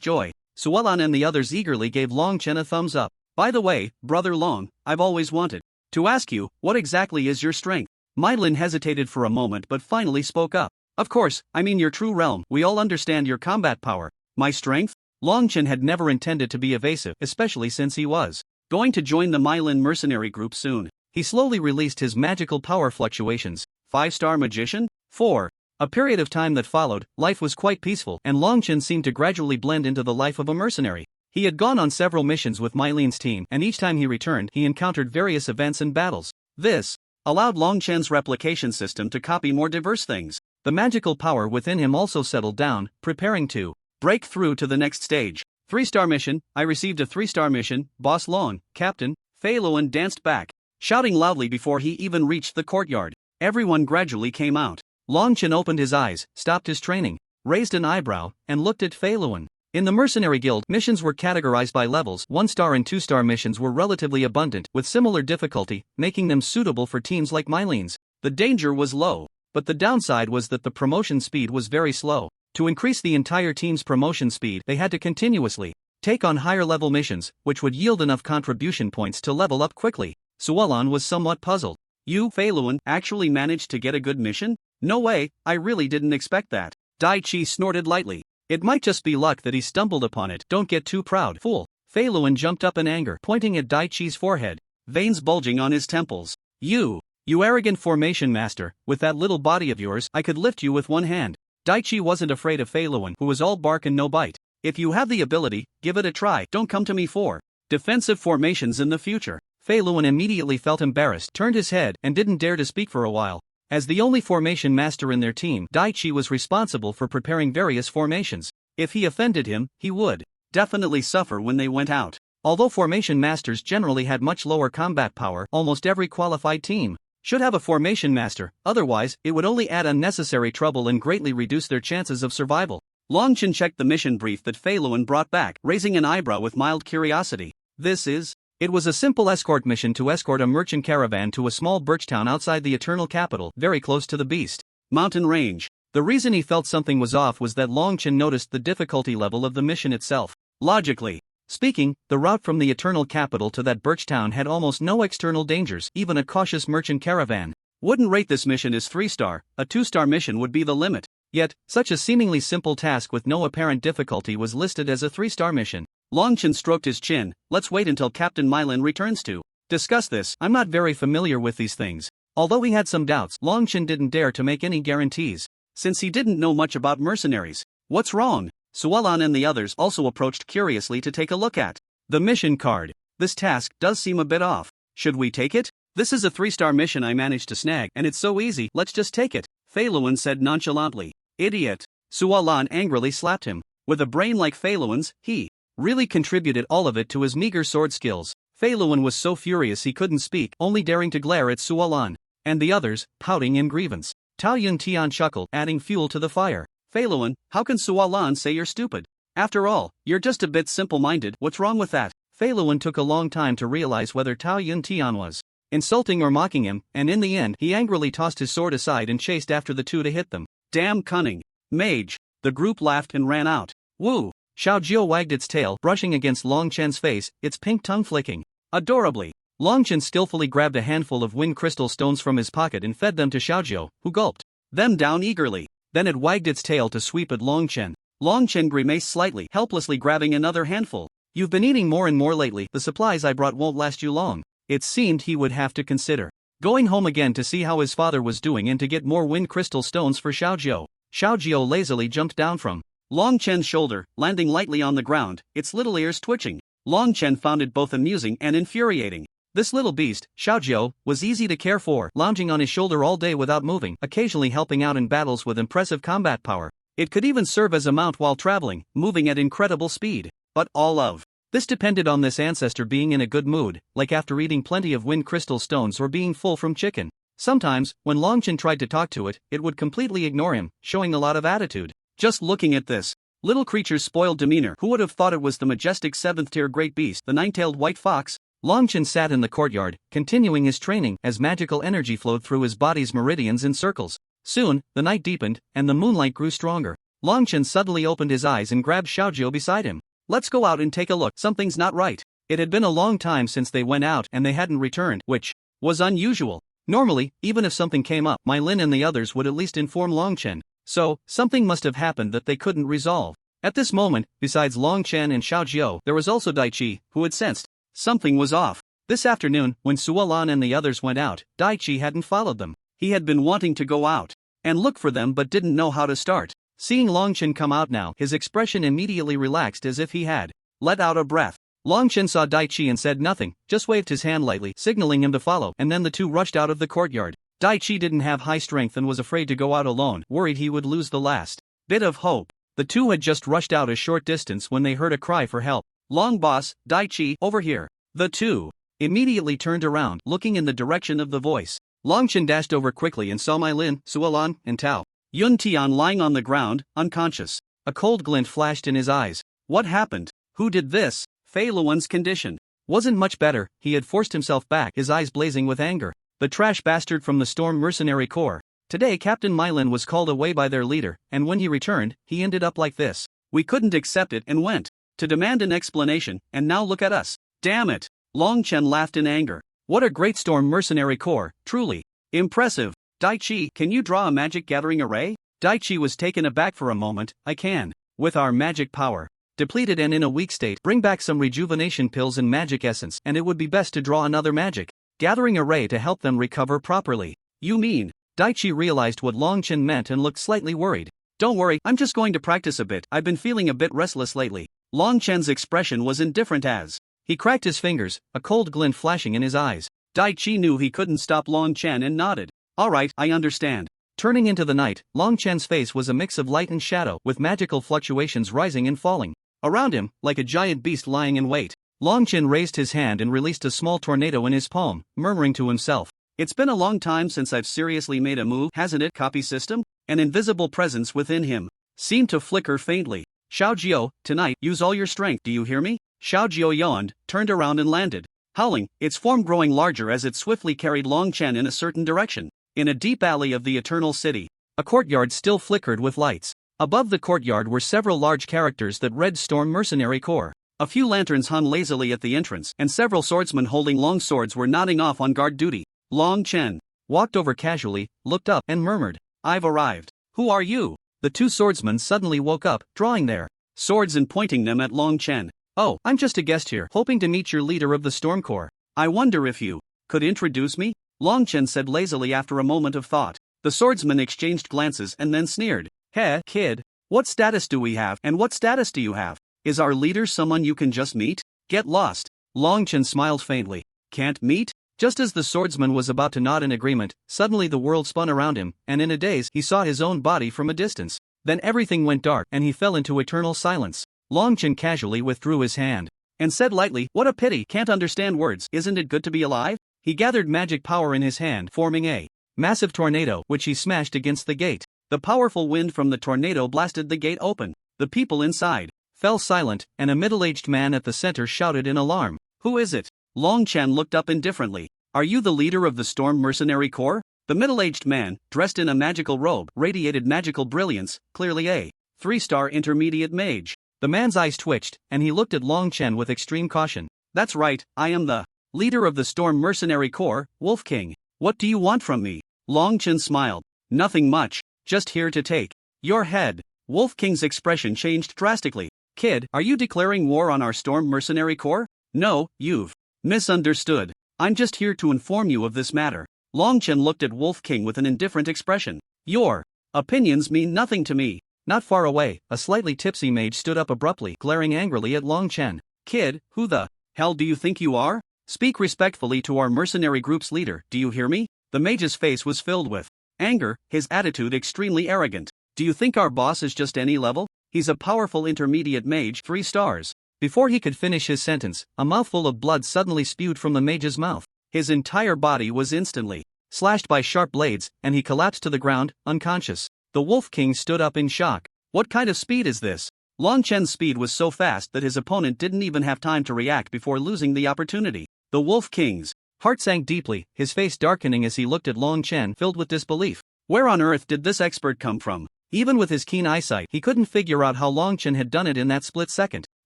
joy. Sualan and the others eagerly gave Long Chen a thumbs up. "By the way, Brother Long, I've always wanted to ask you, what exactly is your strength?" Mylin hesitated for a moment but finally spoke up. "Of course, I mean your true realm. We all understand your combat power." "My strength?" Long Chen had never intended to be evasive, especially since he was going to join the Mylin mercenary group soon. He slowly released his magical power fluctuations. 5-star magician? 4. A period of time that followed, life was quite peaceful, and Long Chen seemed to gradually blend into the life of a mercenary. He had gone on several missions with Mylin's team, and each time he returned, he encountered various events and battles. This allowed Long Chen's replication system to copy more diverse things. The magical power within him also settled down, preparing to break through to the next stage. 3-star mission. I received a 3-star mission, Boss Long, Captain. Fei Luan danced back, shouting loudly before he even reached the courtyard. Everyone gradually came out. Long Chen opened his eyes, stopped his training, raised an eyebrow, and looked at Fei Luan. In the Mercenary Guild, missions were categorized by levels. 1-star and 2-star missions were relatively abundant, with similar difficulty, making them suitable for teams like Mylin's. The danger was low, but the downside was that the promotion speed was very slow. To increase the entire team's promotion speed, they had to continuously take on higher-level missions, which would yield enough contribution points to level up quickly. Sualan was somewhat puzzled. "You, Fei Luan, actually managed to get a good mission? No way, I really didn't expect that." Dai Chi snorted lightly. "It might just be luck that he stumbled upon it. Don't get too proud, fool." Fei Luan jumped up in anger, pointing at Dai Chi's forehead, veins bulging on his temples. You arrogant formation master, with that little body of yours, I could lift you with one hand." Dai Chi wasn't afraid of Fei Luan, who was all bark and no bite. "If you have the ability, give it a try. Don't come to me for defensive formations in the future." Fei Luan immediately felt embarrassed, turned his head, and didn't dare to speak for a while. As the only formation master in their team, Dai Chi was responsible for preparing various formations. If he offended him, he would definitely suffer when they went out. Although formation masters generally had much lower combat power, almost every qualified team should have a formation master, otherwise, it would only add unnecessary trouble and greatly reduce their chances of survival. Long Chen checked the mission brief that Fei Luan brought back, raising an eyebrow with mild curiosity. It was a simple escort mission to escort a merchant caravan to a small birch town outside the Eternal Capital, very close to the Beast Mountain range. The reason he felt something was off was that Long Chen noticed the difficulty level of the mission itself. Logically speaking, the route from the Eternal Capital to that birch town had almost no external dangers, even a cautious merchant caravan wouldn't rate this mission as 3-star, a 2-star mission would be the limit. Yet, such a seemingly simple task with no apparent difficulty was listed as a 3-star mission. Long Chen stroked his chin. Let's wait until Captain Mylan returns to discuss this. I'm not very familiar with these things. Although he had some doubts, Long Chen didn't dare to make any guarantees, since he didn't know much about mercenaries. What's wrong? Sualan and the others also approached curiously to take a look at the mission card. This task does seem a bit off. Should we take it? This is a 3-star mission I managed to snag, and it's so easy, let's just take it, Fei Luan said nonchalantly. Idiot. Sualan angrily slapped him. With a brain like Fei Luan's, he really contributed all of it to his meager sword skills. Fei Luan was so furious he couldn't speak, only daring to glare at Sualan and the others, pouting in grievance. Tao Yun Tian chuckled, adding fuel to the fire. Fei Luan, how can Sualan say you're stupid? After all, you're just a bit simple-minded, what's wrong with that? Fei Luan took a long time to realize whether Tao Yun Tian was insulting or mocking him, and in the end he angrily tossed his sword aside and chased after the two to hit them. Damn cunning mage. The group laughed and ran out. Woo! Xiaojiu wagged its tail, brushing against Long Chen's face, its pink tongue flicking adorably. Long Chen skillfully grabbed a handful of wind crystal stones from his pocket and fed them to Xiaojiu, who gulped them down eagerly. Then it wagged its tail to sweep at Long Chen. Long Chen grimaced slightly, helplessly grabbing another handful. You've been eating more and more lately, the supplies I brought won't last you long. It seemed he would have to consider going home again to see how his father was doing and to get more wind crystal stones for Xiaojiu. Xiaojiu lazily jumped down from Long Chen's shoulder, landing lightly on the ground, its little ears twitching. Long Chen found it both amusing and infuriating. This little beast, Xiaojiu, was easy to care for, lounging on his shoulder all day without moving, occasionally helping out in battles with impressive combat power. It could even serve as a mount while traveling, moving at incredible speed. But all of this depended on this ancestor being in a good mood, like after eating plenty of wind crystal stones or being full from chicken. Sometimes, when Long Chen tried to talk to it, it would completely ignore him, showing a lot of attitude. Just looking at this little creature's spoiled demeanor, who would have thought it was the majestic 7th-tier great beast, the 9-tailed white fox? Long Chen sat in the courtyard, continuing his training as magical energy flowed through his body's meridians in circles. Soon, the night deepened, and the moonlight grew stronger. Long Chen suddenly opened his eyes and grabbed Xiaojiu beside him. Let's go out and take a look, something's not right. It had been a long time since they went out and they hadn't returned, which was unusual. Normally, even if something came up, My Lin and the others would at least inform Long Chen. So, something must have happened that they couldn't resolve. At this moment, besides Long Chen and Xiaojiu, there was also Daiqi, who had sensed something was off. This afternoon, when Sualan and the others went out, Daiqi hadn't followed them. He had been wanting to go out and look for them but didn't know how to start. Seeing Long Chen come out now, his expression immediately relaxed as if he had let out a breath. Long Chen saw Daiqi and said nothing, just waved his hand lightly, signaling him to follow, and then the two rushed out of the courtyard. Daiqi didn't have high strength and was afraid to go out alone, worried he would lose the last bit of hope. The two had just rushed out a short distance when they heard a cry for help. Long boss, Daiqi, over here. The two immediately turned around, looking in the direction of the voice. Long Chen dashed over quickly and saw My Lin, Sualan, and Tao Yun Tian lying on the ground, unconscious. A cold glint flashed in his eyes. What happened? Who did this? Fei Luan's condition wasn't much better. He had forced himself back, his eyes blazing with anger. The trash bastard from the Storm Mercenary Corps. Today Captain Mylan was called away by their leader, and when he returned, he ended up like this. We couldn't accept it and went to demand an explanation, and now look at us. Damn it! Long Chen laughed in anger. What a great Storm Mercenary Corps, truly impressive. Daiqi, can you draw a magic gathering array? Daiqi was taken aback for a moment. I can. With our magic power depleted and in a weak state, bring back some rejuvenation pills and magic essence, and it would be best to draw another magic gathering array to help them recover properly. You mean? Daiqi realized what Long Chen meant and looked slightly worried. Don't worry, I'm just going to practice a bit. I've been feeling a bit restless lately. Long Chen's expression was indifferent as he cracked his fingers, a cold glint flashing in his eyes. Daiqi knew he couldn't stop Long Chen and nodded. Alright, I understand. Turning into the night, Long Chen's face was a mix of light and shadow, with magical fluctuations rising and falling. Around him, like a giant beast lying in wait, Long Chen raised his hand and released a small tornado in his palm, murmuring to himself. It's been a long time since I've seriously made a move, hasn't it? Copy system? An invisible presence within him seemed to flicker faintly. Xiao Jiao, tonight, use all your strength, do you hear me? Xiao Jiao yawned, turned around and landed, howling, its form growing larger as it swiftly carried Long Chen in a certain direction. In a deep alley of the Eternal City, a courtyard still flickered with lights. Above the courtyard were several large characters that read Storm Mercenary Corps. A few lanterns hung lazily at the entrance, and several swordsmen holding long swords were nodding off on guard duty. Long Chen walked over casually, looked up, and murmured, "I've arrived. Who are you?" The two swordsmen suddenly woke up, drawing their swords and pointing them at Long Chen. "Oh, I'm just a guest here, hoping to meet your leader of the Storm Corps. I wonder if you could introduce me?" Long Chen said lazily after a moment of thought. The swordsmen exchanged glances and then sneered. "Heh, kid. What status do we have, and what status do you have? Is our leader someone you can just meet? Get lost." Long Chen smiled faintly. "Can't meet?" Just as the swordsman was about to nod in agreement, suddenly the world spun around him, and in a daze he saw his own body from a distance. Then everything went dark and he fell into eternal silence. Long Chen casually withdrew his hand and said lightly, "What a pity, can't understand words, isn't it good to be alive?" He gathered magic power in his hand, forming a massive tornado, which he smashed against the gate. The powerful wind from the tornado blasted the gate open. The people inside fell silent, and a middle-aged man at the center shouted in alarm, "Who is it?" Long Chen looked up indifferently. "Are you the leader of the Storm Mercenary Corps?" The middle-aged man, dressed in a magical robe, radiated magical brilliance, clearly a 3-star intermediate mage. The man's eyes twitched, and he looked at Long Chen with extreme caution. "That's right, I am the leader of the Storm Mercenary Corps, Wolf King. What do you want from me?" Long Chen smiled. "Nothing much, just here to take your head." Wolf King's expression changed drastically. "Kid, are you declaring war on our Storm Mercenary Corps?" "No, you've misunderstood. I'm just here to inform you of this matter." Long Chen looked at Wolf King with an indifferent expression. "Your opinions mean nothing to me." Not far away, a slightly tipsy mage stood up abruptly, glaring angrily at Long Chen. "Kid, who the hell do you think you are? Speak respectfully to our mercenary group's leader, do you hear me?" The mage's face was filled with anger, his attitude extremely arrogant. "Do you think our boss is just any level? He's a powerful intermediate mage, 3 stars. Before he could finish his sentence, a mouthful of blood suddenly spewed from the mage's mouth. His entire body was instantly slashed by sharp blades, and he collapsed to the ground, unconscious. The Wolf King stood up in shock. What kind of speed is this? Long Chen's speed was so fast that his opponent didn't even have time to react before losing the opportunity. The Wolf King's heart sank deeply, his face darkening as he looked at Long Chen, filled with disbelief. Where on earth did this expert come from? Even with his keen eyesight, he couldn't figure out how Long Chen had done it in that split second.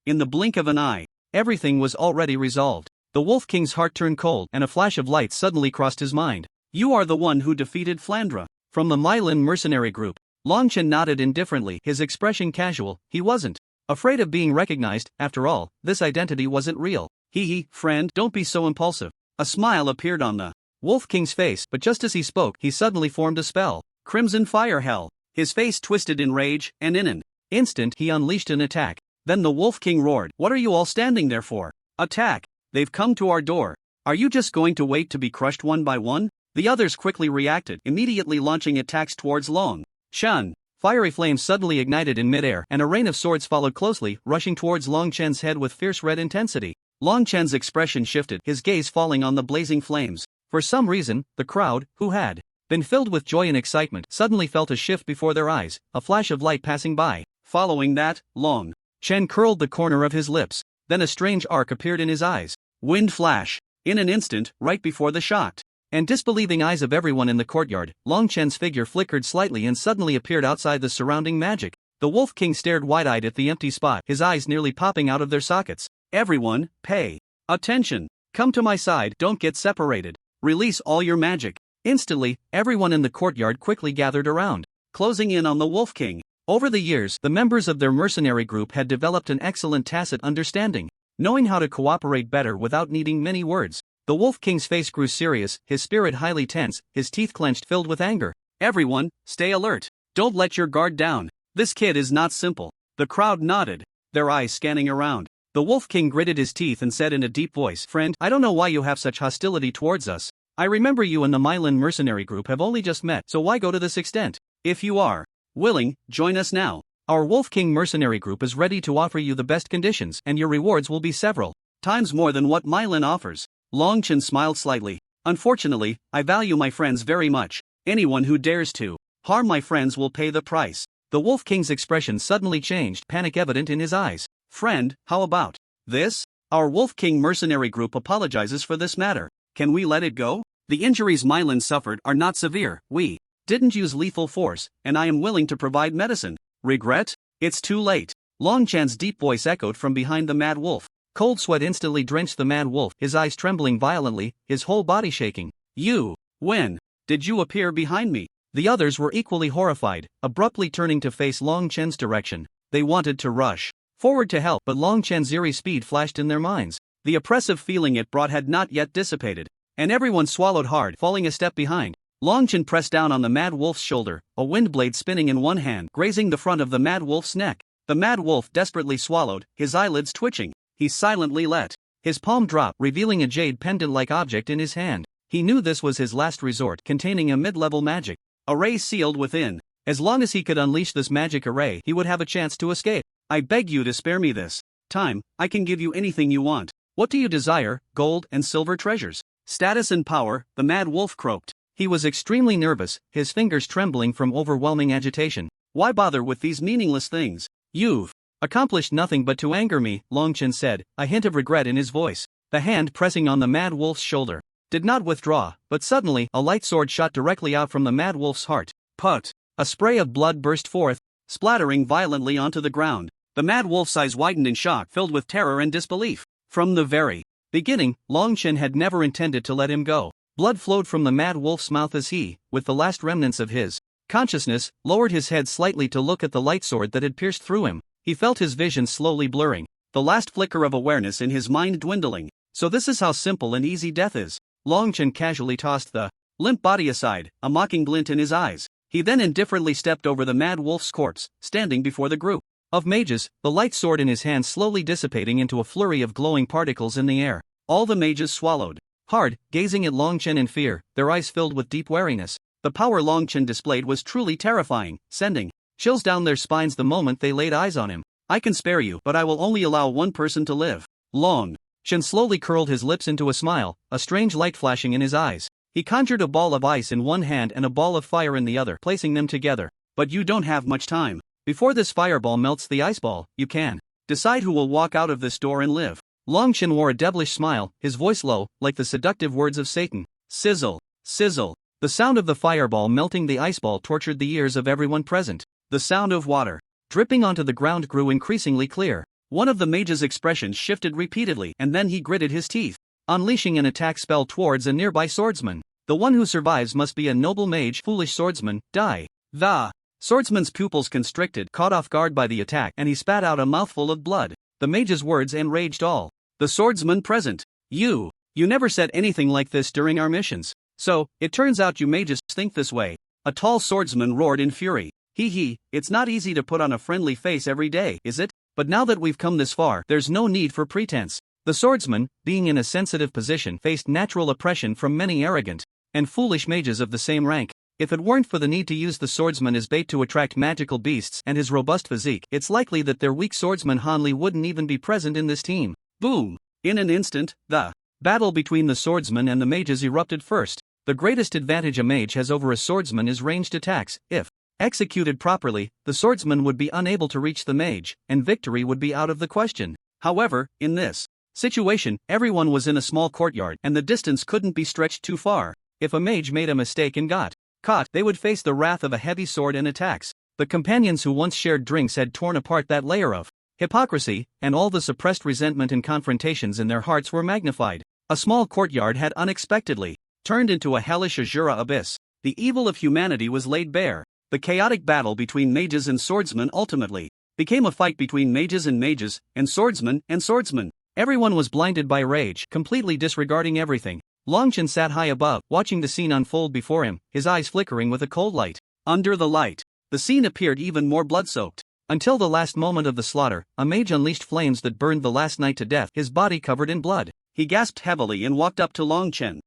In the blink of an eye, everything was already resolved. The Wolf King's heart turned cold, and a flash of light suddenly crossed his mind. "You are the one who defeated Flandra from the Mylan mercenary group." Long Chen nodded indifferently, his expression casual. He wasn't afraid of being recognized. After all, this identity wasn't real. "Hee, friend, don't be so impulsive." A smile appeared on the Wolf King's face, but just as he spoke, he suddenly formed a spell. Crimson Fire Hell. His face twisted in rage, and in an instant he unleashed an attack. Then the Wolf King roared, "What are you all standing there for? Attack! They've come to our door. Are you just going to wait to be crushed one by one?" The others quickly reacted, immediately launching attacks towards Long Chen. Fiery flames suddenly ignited in midair, and a rain of swords followed closely, rushing towards Long Chen's head with fierce red intensity. Long Chen's expression shifted, his gaze falling on the blazing flames. For some reason, the crowd, who had been filled with joy and excitement, suddenly felt a shift before their eyes, a flash of light passing by. Following that, Long Chen curled the corner of his lips. Then a strange arc appeared in his eyes. Wind flash. In an instant, right before the shocked and disbelieving eyes of everyone in the courtyard, Long Chen's figure flickered slightly and suddenly appeared outside the surrounding magic. The Wolf King stared wide-eyed at the empty spot, his eyes nearly popping out of their sockets. "Everyone, pay attention. Come to my side, don't get separated. Release all your magic." Instantly, everyone in the courtyard quickly gathered around, closing in on the Wolf King. Over the years, the members of their mercenary group had developed an excellent tacit understanding, knowing how to cooperate better without needing many words. The Wolf King's face grew serious, his spirit highly tense, his teeth clenched, filled with anger. "Everyone, stay alert. Don't let your guard down. This kid is not simple." The crowd nodded, their eyes scanning around. The Wolf King gritted his teeth and said in a deep voice, "Friend, I don't know why you have such hostility towards us. I remember you and the Mylan mercenary group have only just met, so why go to this extent? If you are willing, join us now. Our Wolf King mercenary group is ready to offer you the best conditions, and your rewards will be several times more than what Mylan offers. Long Chen smiled slightly. Unfortunately, I value my friends very much. Anyone who dares to harm my friends will pay the price. The Wolf King's expression suddenly changed, panic evident in his eyes. Friend, how about this? Our Wolf King mercenary group apologizes for this matter. Can we let it go? The injuries Mylan suffered are not severe. We didn't use lethal force, and I am willing to provide medicine. Regret? It's too late. Long Chan's deep voice echoed from behind the Mad Wolf. Cold sweat instantly drenched the Mad Wolf, his eyes trembling violently, his whole body shaking. You! When did you appear behind me? The others were equally horrified, abruptly turning to face Long Chen's direction. They wanted to rush forward to help, but Long Chen's eerie speed flashed in their minds. The oppressive feeling it brought had not yet dissipated, and everyone swallowed hard, falling a step behind. Long Chen pressed down on the Mad Wolf's shoulder, a wind blade spinning in one hand, grazing the front of the Mad Wolf's neck. The Mad Wolf desperately swallowed, his eyelids twitching. He silently let his palm drop, revealing a jade pendant-like object in his hand. He knew this was his last resort, containing a mid-level magic array sealed within. As long as he could unleash this magic array, he would have a chance to escape. I beg you to spare me this time. I can give you anything you want. What do you desire? Gold and silver treasures, status and power, the Mad Wolf croaked. He was extremely nervous, his fingers trembling from overwhelming agitation. Why bother with these meaningless things? You've accomplished nothing but to anger me, Long Chen said, a hint of regret in his voice. The hand pressing on the Mad Wolf's shoulder did not withdraw, but suddenly a light sword shot directly out from the Mad Wolf's heart. Put! A spray of blood burst forth, splattering violently onto the ground. The Mad Wolf's eyes widened in shock, filled with terror and disbelief. From the very beginning, Long Chen had never intended to let him go. Blood flowed from the Mad Wolf's mouth as he, with the last remnants of his consciousness, lowered his head slightly to look at the light sword that had pierced through him. He felt his vision slowly blurring, the last flicker of awareness in his mind dwindling. So this is how simple and easy death is. Long Chen casually tossed the limp body aside, a mocking glint in his eyes. He then indifferently stepped over the Mad Wolf's corpse, standing before the group of mages, the light sword in his hand slowly dissipating into a flurry of glowing particles in the air. All the mages swallowed hard, gazing at Long Chen in fear, their eyes filled with deep wariness. The power Long Chen displayed was truly terrifying, sending chills down their spines the moment they laid eyes on him. I can spare you, but I will only allow one person to live. Long Chen slowly curled his lips into a smile, a strange light flashing in his eyes. He conjured a ball of ice in one hand and a ball of fire in the other, placing them together. But you don't have much time. Before this fireball melts the ice ball, you can decide who will walk out of this door and live. Long Chen wore a devilish smile, his voice low, like the seductive words of Satan. Sizzle, sizzle. The sound of the fireball melting the ice ball tortured the ears of everyone present. The sound of water dripping onto the ground grew increasingly clear. One of the mage's expressions shifted repeatedly, and then he gritted his teeth, unleashing an attack spell towards a nearby swordsman. The one who survives must be a noble mage. Foolish swordsman, die. The swordsman's pupils constricted, caught off guard by the attack, and he spat out a mouthful of blood. The mage's words enraged all the swordsmen present. You never said anything like this during our missions. So, it turns out you mages think this way. A tall swordsman roared in fury. It's not easy to put on a friendly face every day, is it? But now that we've come this far, there's no need for pretense. The swordsman, being in a sensitive position, faced natural oppression from many arrogant and foolish mages of the same rank. If it weren't for the need to use the swordsman as bait to attract magical beasts and his robust physique, it's likely that their weak swordsman Hanli wouldn't even be present in this team. Boom! In an instant, the battle between the swordsman and the mages erupted first. The greatest advantage a mage has over a swordsman is ranged attacks. If executed properly, the swordsman would be unable to reach the mage, and victory would be out of the question. However, in this situation, everyone was in a small courtyard, and the distance couldn't be stretched too far. If a mage made a mistake and got caught, they would face the wrath of a heavy sword and attacks. The companions who once shared drinks had torn apart that layer of hypocrisy, and all the suppressed resentment and confrontations in their hearts were magnified. A small courtyard had unexpectedly turned into a hellish azura abyss. The evil of humanity was laid bare. The chaotic battle between mages and swordsmen ultimately became a fight between mages, and swordsmen. Everyone was blinded by rage, completely disregarding everything. Long Chen sat high above, watching the scene unfold before him, his eyes flickering with a cold light. Under the light, the scene appeared even more blood-soaked. Until the last moment of the slaughter, a mage unleashed flames that burned the last knight to death, his body covered in blood. He gasped heavily and walked up to Long Chen.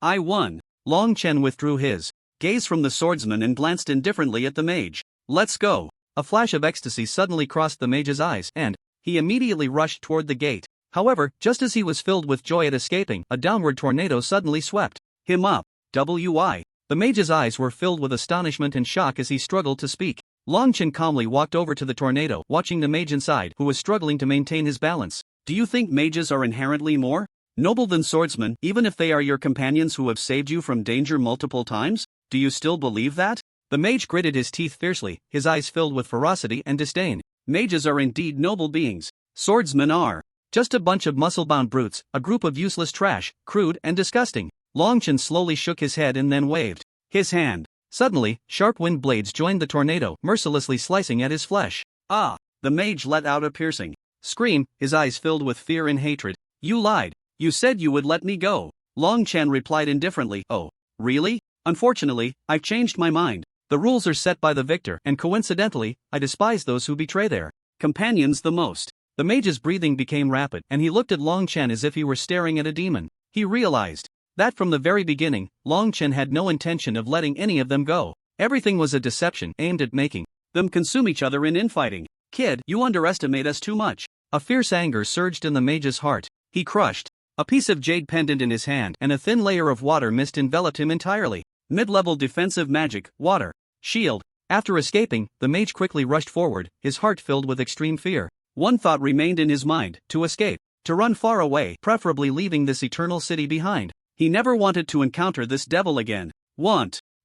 I won. Long Chen withdrew his Gaze from the swordsman and glanced indifferently at the mage. Let's go. A flash of ecstasy suddenly crossed the mage's eyes, and he immediately rushed toward the gate. However, just as he was filled with joy at escaping, a downward tornado suddenly swept him up. W.I. The mage's eyes were filled with astonishment and shock as he struggled to speak. Long Chen calmly walked over to the tornado, watching the mage inside, who was struggling to maintain his balance. Do you think mages are inherently more noble than swordsmen, even if they are your companions who have saved you from danger multiple times? Do you still believe that? The mage gritted his teeth fiercely, his eyes filled with ferocity and disdain. Mages are indeed noble beings. Swordsmen are just a bunch of muscle-bound brutes, a group of useless trash, crude and disgusting. Long Chen slowly shook his head and then waved his hand. Suddenly, sharp wind blades joined the tornado, mercilessly slicing at his flesh. Ah! The mage let out a piercing scream, his eyes filled with fear and hatred. You lied. You said you would let me go. Long Chen replied indifferently. Oh, really? Unfortunately, I've changed my mind. The rules are set by the victor, and coincidentally, I despise those who betray their companions the most. The mage's breathing became rapid, and he looked at Long Chen as if he were staring at a demon. He realized that from the very beginning, Long Chen had no intention of letting any of them go. Everything was a deception aimed at making them consume each other in infighting. Kid, you underestimate us too much. A fierce anger surged in the mage's heart. He crushed a piece of jade pendant in his hand, and a thin layer of water mist enveloped him entirely. Mid-level defensive magic, water, shield. After escaping, the mage quickly rushed forward, his heart filled with extreme fear. One thought remained in his mind: to escape, to run far away, preferably leaving this eternal city behind. He never wanted to encounter this devil again.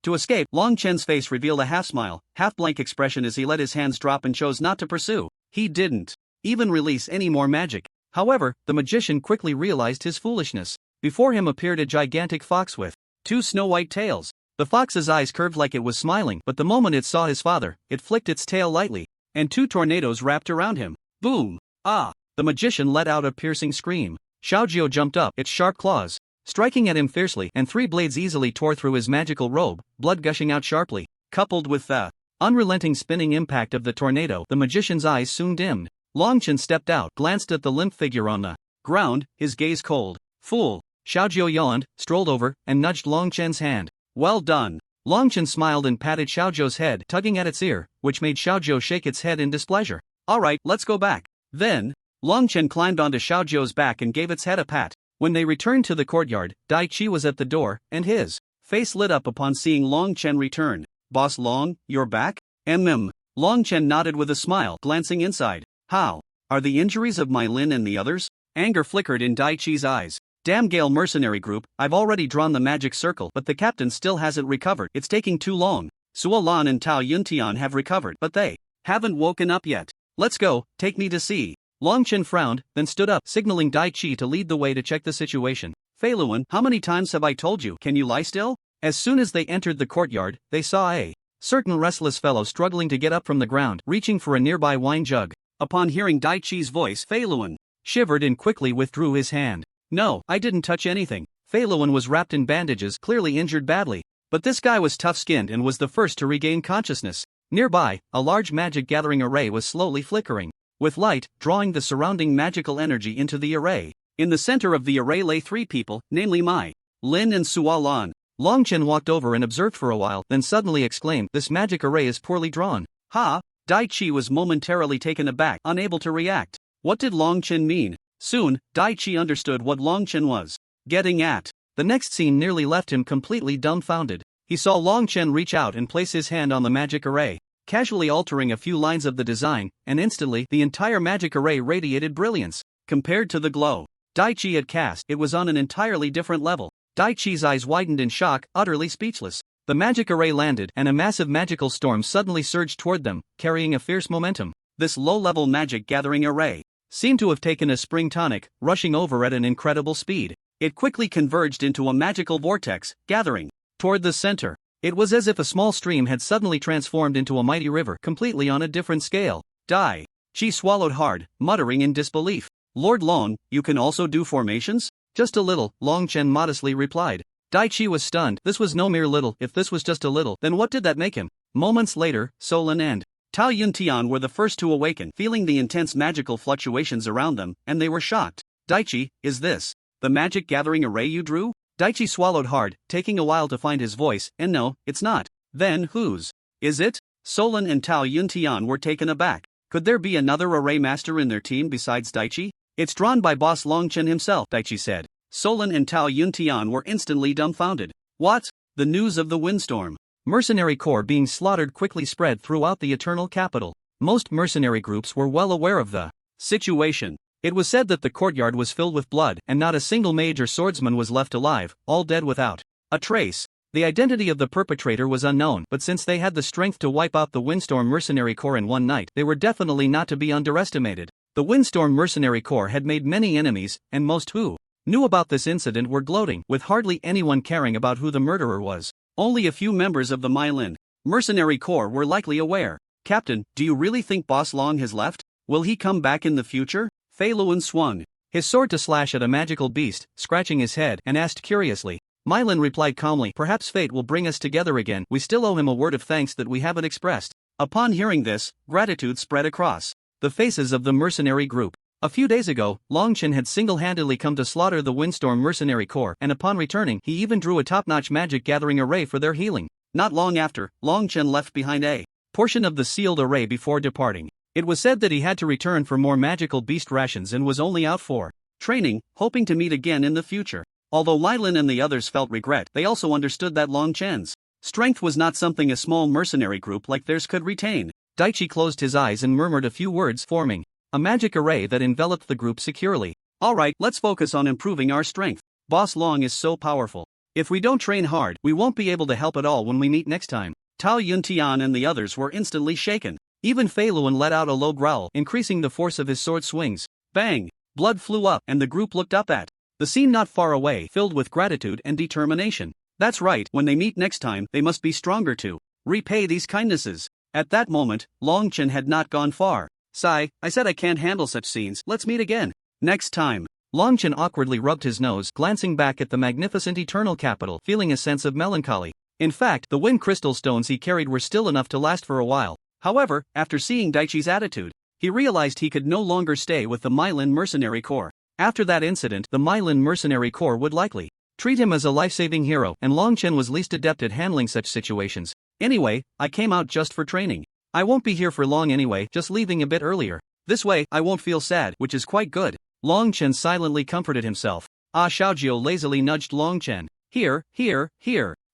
To escape. Long Chen's face revealed a half-smile, half-blank expression as he let his hands drop and chose not to pursue. He didn't even release any more magic. However, the magician quickly realized his foolishness. Before him appeared a gigantic fox with 2 snow-white tails. The fox's eyes curved like it was smiling, but the moment it saw his father, it flicked its tail lightly, and 2 tornadoes wrapped around him. Boom! Ah! The magician let out a piercing scream. Xiaojiu jumped up, its sharp claws striking at him fiercely, and 3 blades easily tore through his magical robe, blood gushing out sharply. Coupled with the unrelenting spinning impact of the tornado, the magician's eyes soon dimmed. Long Chen stepped out, glanced at the limp figure on the ground, his gaze cold. Fool! Xiaojiu yawned, strolled over, and nudged Long Chen's hand. Well done. Long Chen smiled and patted Xiaojiu's head, tugging at its ear, which made Xiaojiu shake its head in displeasure. Alright, let's go back. Then, Long Chen climbed onto Xiaojiu's back and gave its head a pat. When they returned to the courtyard, Dai Chi was at the door, and his face lit up upon seeing Long Chen return. Boss Long, you're back? Long Chen nodded with a smile, glancing inside. How? Are the injuries of my Lin and the others? Anger flickered in Dai Chi's eyes. Damn Gale mercenary group, I've already drawn the magic circle, but the captain still hasn't recovered. It's taking too long. Suo Lan and Tao Yuntian have recovered, but they haven't woken up yet. Let's go, take me to see. Long Chen frowned, then stood up, signaling Dai Chi to lead the way to check the situation. Fei Luan, how many times have I told you? Can you lie still? As soon as they entered the courtyard, they saw a certain restless fellow struggling to get up from the ground, reaching for a nearby wine jug. Upon hearing Dai Chi's voice, Fei Luan shivered and quickly withdrew his hand. No, I didn't touch anything. Fei Luan was wrapped in bandages, clearly injured badly. But this guy was tough-skinned and was the first to regain consciousness. Nearby, a large magic gathering array was slowly flickering, with light drawing the surrounding magical energy into the array. In the center of the array lay 3 people, namely Mai, Lin and Suo Lan. Long Chen walked over and observed for a while, then suddenly exclaimed, "This magic array is poorly drawn." Ha! Dai Chi was momentarily taken aback, unable to react. What did Long Chen mean? Soon, Dai Chi understood what Long Chen was getting at. The next scene nearly left him completely dumbfounded. He saw Long Chen reach out and place his hand on the magic array, casually altering a few lines of the design, and instantly the entire magic array radiated brilliance. Compared to the glow Dai Chi had cast, it was on an entirely different level. Dai Chi's eyes widened in shock, utterly speechless. The magic array landed, and a massive magical storm suddenly surged toward them, carrying a fierce momentum. This low-level magic gathering array seemed to have taken a spring tonic, rushing over at an incredible speed. It quickly converged into a magical vortex, gathering toward the center. It was as if a small stream had suddenly transformed into a mighty river, completely on a different scale. Dai Chi swallowed hard, muttering in disbelief. Lord Long, you can also do formations? Just a little, Long Chen modestly replied. Dai Chi was stunned. This was no mere little. If this was just a little, then what did that make him? Moments later, Solin and Tao Yuntian were the first to awaken, feeling the intense magical fluctuations around them, and they were shocked. Dai Chi, is this the magic gathering array you drew? Daichi swallowed hard, taking a while to find his voice, and no, it's not. Then whose? Is it? Solon and Tao Yuntian were taken aback. Could there be another array master in their team besides Daichi? It's drawn by boss Longchen himself, Daichi said. Solon and Tao Yuntian were instantly dumbfounded. What? The news of the windstorm. Mercenary corps being slaughtered quickly spread throughout the Eternal Capital. Most mercenary groups were well aware of the situation. It was said that the courtyard was filled with blood and not a single mage or swordsman was left alive, all dead without a trace. The identity of the perpetrator was unknown, but since they had the strength to wipe out the Windstorm Mercenary Corps in one night, they were definitely not to be underestimated. The Windstorm Mercenary Corps had made many enemies, and most who knew about this incident were gloating, with hardly anyone caring about who the murderer was. Only a few members of the Myelin Mercenary Corps were likely aware. Captain, do you really think Boss Long has left? Will he come back in the future? Fei Luan swung his sword to slash at a magical beast, scratching his head, and asked curiously. Mylin replied calmly, perhaps fate will bring us together again, we still owe him a word of thanks that we haven't expressed. Upon hearing this, gratitude spread across the faces of the mercenary group. A few days ago, Longchen had single-handedly come to slaughter the Windstorm Mercenary Corps, and upon returning, he even drew a top-notch magic gathering array for their healing. Not long after, Longchen left behind a portion of the sealed array before departing. It was said that he had to return for more magical beast rations and was only out for training, hoping to meet again in the future. Although Lylin and the others felt regret, they also understood that Longchen's strength was not something a small mercenary group like theirs could retain. Daichi closed his eyes and murmured a few words, forming a magic array that enveloped the group securely. Alright, let's focus on improving our strength. Boss Long is so powerful. If we don't train hard, we won't be able to help at all when we meet next time. Tao Yuntian and the others were instantly shaken. Even Fei Luan let out a low growl, increasing the force of his sword swings. Bang! Blood flew up, and the group looked up at the scene not far away, filled with gratitude and determination. That's right, when they meet next time, they must be stronger to repay these kindnesses. At that moment, Longchen had not gone far. Sigh, I said I can't handle such scenes, let's meet again. Next time. Longchen awkwardly rubbed his nose, glancing back at the magnificent Eternal Capital, feeling a sense of melancholy. In fact, the wind crystal stones he carried were still enough to last for a while. However, after seeing Daichi's attitude, he realized he could no longer stay with the Myelin Mercenary Corps. After that incident, the Myelin Mercenary Corps would likely treat him as a life-saving hero, and Longchen was least adept at handling such situations. Anyway, I came out just for training. I won't be here for long anyway, just leaving a bit earlier. This way, I won't feel sad, which is quite good. Longchen silently comforted himself. Xiaojio lazily nudged Longchen. Here.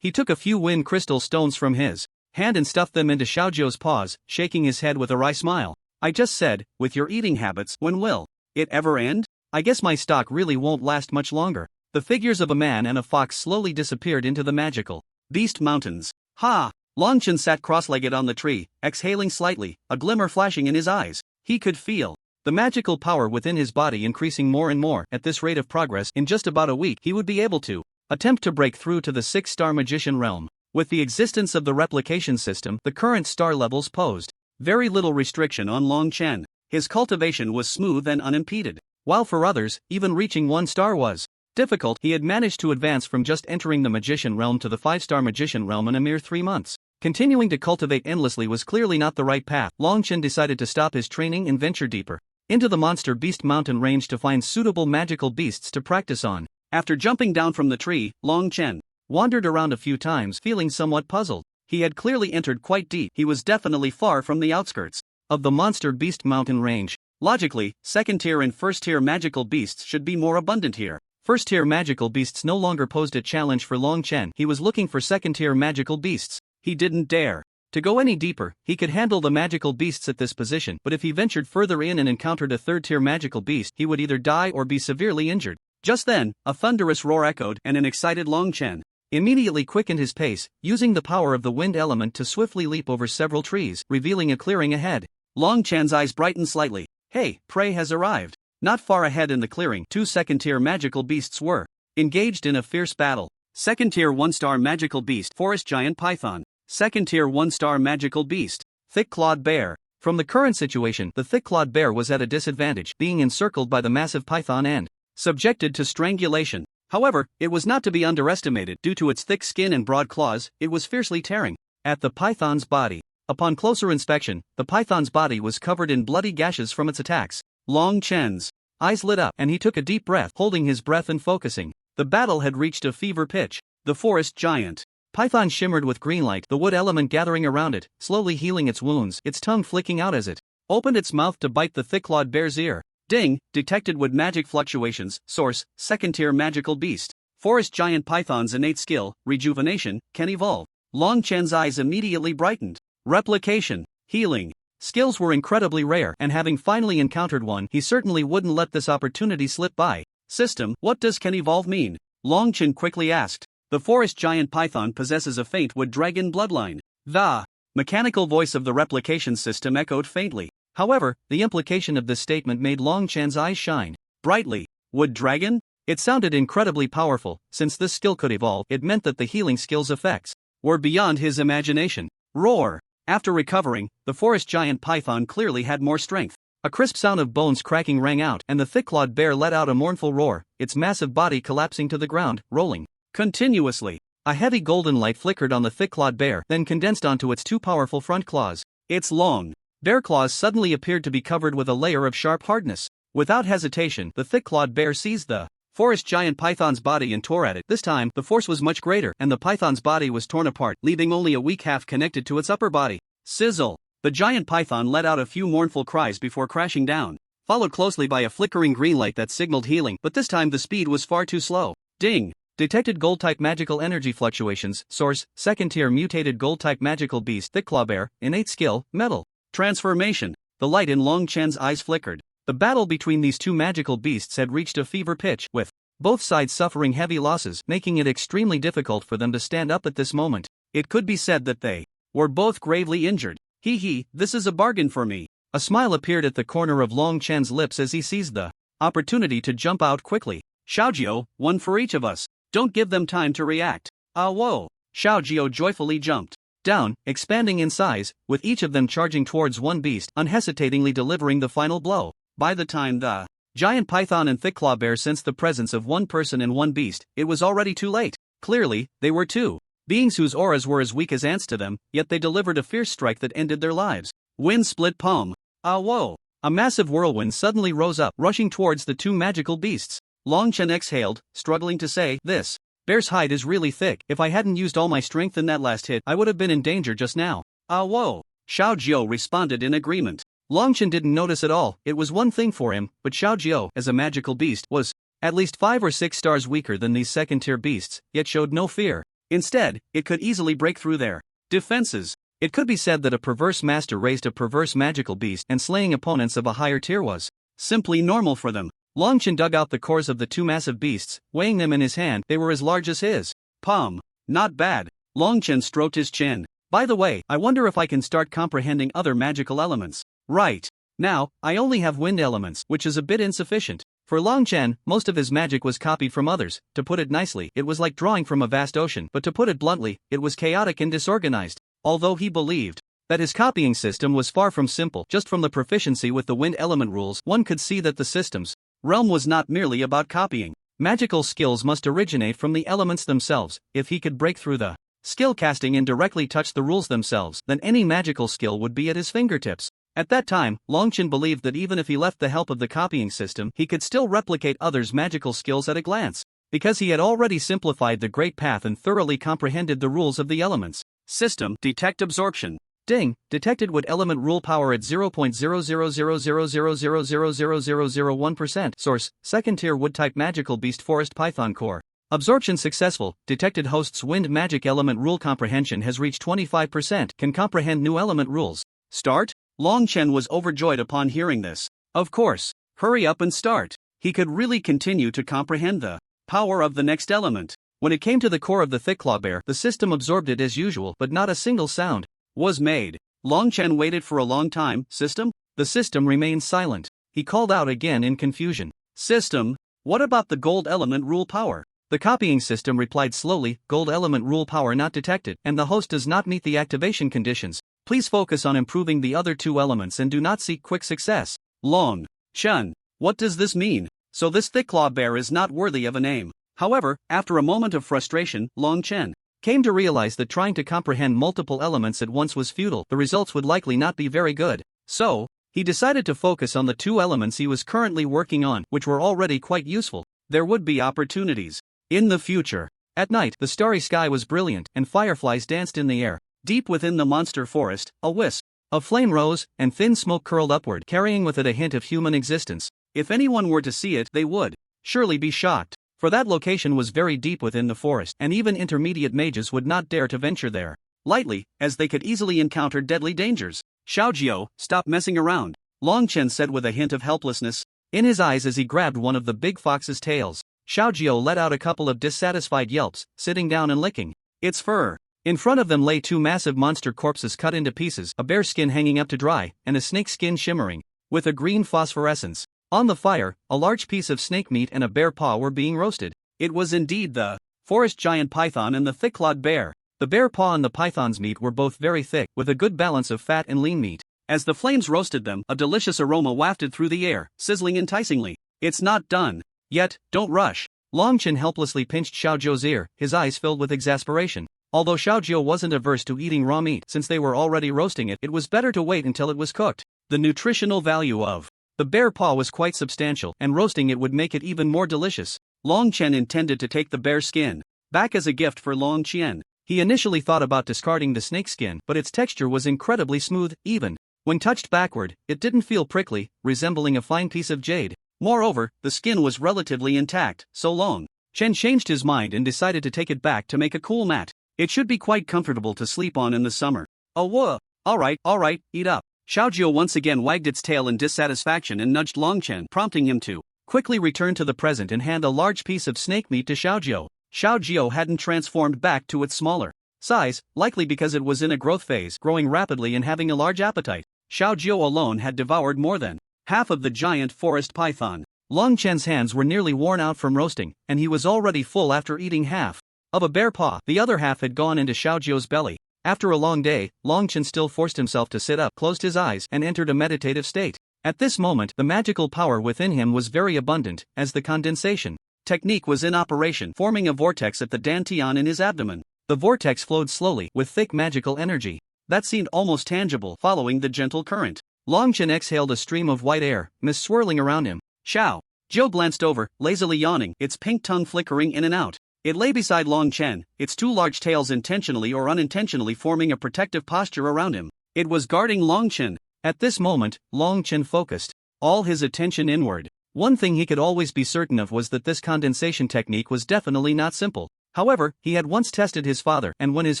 He took a few wind crystal stones from his hand and stuffed them into Xiaojio's paws, shaking his head with a wry smile. I just said, with your eating habits, when will it ever end? I guess my stock really won't last much longer. The figures of a man and a fox slowly disappeared into the magical Beast Mountains. Ha! Longchen sat cross-legged on the tree, exhaling slightly, a glimmer flashing in his eyes. He could feel the magical power within his body increasing more and more. At this rate of progress, in just about a week he would be able to attempt to break through to the 6-star magician realm. With the existence of the replication system, the current star levels posed very little restriction on Longchen. His cultivation was smooth and unimpeded. While for others, even reaching 1 star was difficult, he had managed to advance from just entering the magician realm to the 5-star magician realm in a mere 3 months. Continuing to cultivate endlessly was clearly not the right path. Longchen decided to stop his training and venture deeper into the monster beast mountain range to find suitable magical beasts to practice on. After jumping down from the tree, Longchen wandered around a few times, feeling somewhat puzzled. He had clearly entered quite deep. He was definitely far from the outskirts of the monster beast mountain range. Logically, 2nd-tier and 1st-tier magical beasts should be more abundant here. 1st-tier magical beasts no longer posed a challenge for Longchen. He was looking for 2nd-tier magical beasts. He didn't dare to go any deeper. He could handle the magical beasts at this position, but if he ventured further in and encountered a 3rd-tier magical beast, he would either die or be severely injured. Just then, a thunderous roar echoed, and an excited Longchen immediately quickened his pace, using the power of the wind element to swiftly leap over several trees, revealing a clearing ahead. Longchen's eyes brightened slightly. Hey, prey has arrived. Not far ahead in the clearing, 2 2nd-tier magical beasts were engaged in a fierce battle. 2nd-tier 1-star magical beast, Forest Giant Python. 2nd-tier 1-star magical beast, Thick-clawed Bear. From the current situation, the thick-clawed bear was at a disadvantage, being encircled by the massive python and subjected to strangulation. However, it was not to be underestimated. Due to its thick skin and broad claws, it was fiercely tearing at the python's body. Upon closer inspection, the python's body was covered in bloody gashes from its attacks. Longchen's eyes lit up, and he took a deep breath, holding his breath and focusing. The battle had reached a fever pitch. The forest giant python shimmered with green light, the wood element gathering around it, slowly healing its wounds, its tongue flicking out as it opened its mouth to bite the thick-clawed bear's ear. Ding! Detected wood magic fluctuations. Source: second-tier magical beast. Forest giant python's innate skill, rejuvenation, can evolve. Long Chen's eyes immediately brightened. Replication, healing. Skills were incredibly rare, and having finally encountered one, he certainly wouldn't let this opportunity slip by. System: what does can evolve mean? Long Chen quickly asked. The forest giant python possesses a faint wood dragon bloodline. The mechanical voice of the replication system echoed faintly. However, the implication of this statement made Long Chen's eyes shine brightly. Wood dragon? It sounded incredibly powerful. Since this skill could evolve, it meant that the healing skill's effects were beyond his imagination. Roar! After recovering, the forest giant python clearly had more strength. A crisp sound of bones cracking rang out, and the thick-clawed bear let out a mournful roar, its massive body collapsing to the ground, rolling continuously. A heavy golden light flickered on the thick-clawed bear, then condensed onto its two powerful front claws. Its long bear claws suddenly appeared to be covered with a layer of sharp hardness. Without hesitation, the thick-clawed bear seized the forest giant python's body and tore at it. This time, the force was much greater, and the python's body was torn apart, leaving only a weak half connected to its upper body. Sizzle! The giant python let out a few mournful cries before crashing down, followed closely by a flickering green light that signaled healing, but this time the speed was far too slow. Ding! Detected gold-type magical energy fluctuations. Source: second-tier mutated gold-type magical beast Thick-claw bear, innate skill, metal. Transformation. The light in Long Chen's eyes flickered. The battle between these two magical beasts had reached a fever pitch, with both sides suffering heavy losses, making it extremely difficult for them to stand up at this moment. It could be said that they were both gravely injured. Hee, this is a bargain for me. A smile appeared at the corner of Long Chen's lips as he seized the opportunity to jump out quickly. Xiaojiao, one for each of us. Don't give them time to react. Ah, whoa! Xiaojiao joyfully jumped down, expanding in size, with each of them charging towards one beast, unhesitatingly delivering the final blow. By the time the giant python and thick-claw bear sensed the presence of one person and one beast, it was already too late. Clearly, they were two beings whose auras were as weak as ants to them, yet they delivered a fierce strike that ended their lives. Wind split palm. Ah, whoa! A massive whirlwind suddenly rose up, rushing towards the two magical beasts. Long Chen exhaled, struggling to say, "This bear's hide is really thick. If I hadn't used all my strength in that last hit, I would have been in danger just now." Ah, whoa! Xiaojiao responded in agreement. Long Chen didn't notice at all. It was one thing for him, but Xiaojiao, as a magical beast, was at least 5 or 6 stars weaker than these second-tier beasts, yet showed no fear. Instead, it could easily break through their defenses. It could be said that a perverse master raised a perverse magical beast, and slaying opponents of a higher tier was simply normal for them. Long Chen dug out the cores of the two massive beasts, weighing them in his hand. They were as large as his palm. Not bad. Long Chen stroked his chin. By the way, I wonder if I can start comprehending other magical elements. Right. Now, I only have wind elements, which is a bit insufficient. For Long Chen, most of his magic was copied from others. To put it nicely, it was like drawing from a vast ocean, but to put it bluntly, it was chaotic and disorganized. Although he believed that his copying system was far from simple, just from the proficiency with the wind element rules, one could see that the system's realm was not merely about copying. Magical skills must originate from the elements themselves. If he could break through the skill casting and directly touch the rules themselves, then any magical skill would be at his fingertips. At that time, Long Chen believed that even if he left the help of the copying system, he could still replicate others' magical skills at a glance, because he had already simplified the Great Path and thoroughly comprehended the rules of the elements. System: detect absorption. Ding! Detected would element rule power at 0.000000000001%. Source: second-tier wood-type magical beast forest python core. Absorption successful. Detected host's wind magic element rule comprehension has reached 25%. Can comprehend new element rules. Start? Long Chen was overjoyed upon hearing this. Of course. Hurry up and start. He could really continue to comprehend the power of the next element. When it came to the core of the thick-claw bear, the system absorbed it as usual, but not a single sound was made. Long Chen waited for a long time. System? The system remained silent. He called out again in confusion. System, what about the gold element rule power? The copying system replied slowly, gold element rule power not detected, and the host does not meet the activation conditions. Please focus on improving the other two elements and do not seek quick success. Long Chen, what does this mean? So this thick-claw bear is not worthy of a name. However, after a moment of frustration, Long Chen came to realize that trying to comprehend multiple elements at once was futile. The results would likely not be very good. So, he decided to focus on the two elements he was currently working on, which were already quite useful. There would be opportunities In the future. At night, the starry sky was brilliant, and fireflies danced in the air. Deep within the monster forest, a wisp of flame rose, and thin smoke curled upward, carrying with it a hint of human existence. If anyone were to see it, they would surely be shocked, for that location was very deep within the forest, and even intermediate mages would not dare to venture there lightly, as they could easily encounter deadly dangers. Xiaojiao, stop messing around, Long Chen said with a hint of helplessness in his eyes as he grabbed one of the big fox's tails. Xiaojiao let out a couple of dissatisfied yelps, sitting down and licking its fur. In front of them lay two massive monster corpses cut into pieces, a bear skin hanging up to dry, and a snake skin shimmering with a green phosphorescence. On the fire, a large piece of snake meat and a bear paw were being roasted. It was indeed the forest giant python and the thick-clawed bear. The bear paw and the python's meat were both very thick, with a good balance of fat and lean meat. As the flames roasted them, a delicious aroma wafted through the air, sizzling enticingly. It's not done yet, don't rush. Long Chen helplessly pinched Xiaojiao's ear, his eyes filled with exasperation. Although Xiaojiao wasn't averse to eating raw meat since they were already roasting it, it was better to wait until it was cooked. The nutritional value of the bear paw was quite substantial, and roasting it would make it even more delicious. Long Chen intended to take the bear skin back as a gift for Long Qian. He initially thought about discarding the snake skin, but its texture was incredibly smooth, even when touched backward, it didn't feel prickly, resembling a fine piece of jade. Moreover, the skin was relatively intact, so Long Chen changed his mind and decided to take it back to make a cool mat. It should be quite comfortable to sleep on in the summer. Oh whoa, alright, eat up. Xiaojiao once again wagged its tail in dissatisfaction and nudged Long Chen, prompting him to quickly return to the present and hand a large piece of snake meat to Xiaojiao. Xiaojiao hadn't transformed back to its smaller size, likely because it was in a growth phase, growing rapidly and having a large appetite. Xiaojiao alone had devoured more than half of the giant forest python. Long Chen's hands were nearly worn out from roasting, and he was already full after eating half of a bear paw. The other half had gone into Xiaojiao's belly. After a long day, Long Chen still forced himself to sit up, closed his eyes, and entered a meditative state. At this moment, the magical power within him was very abundant, as the condensation technique was in operation, forming a vortex at the dantian in his abdomen. The vortex flowed slowly, with thick magical energy that seemed almost tangible, following the gentle current. Long Chen exhaled a stream of white air, mist swirling around him. Xiao Jiao glanced over, lazily yawning, its pink tongue flickering in and out. It lay beside Long Chen, its two large tails intentionally or unintentionally forming a protective posture around him. It was guarding Long Chen. At this moment, Long Chen focused all his attention inward. One thing he could always be certain of was that this condensation technique was definitely not simple. However, he had once tested his father, and when his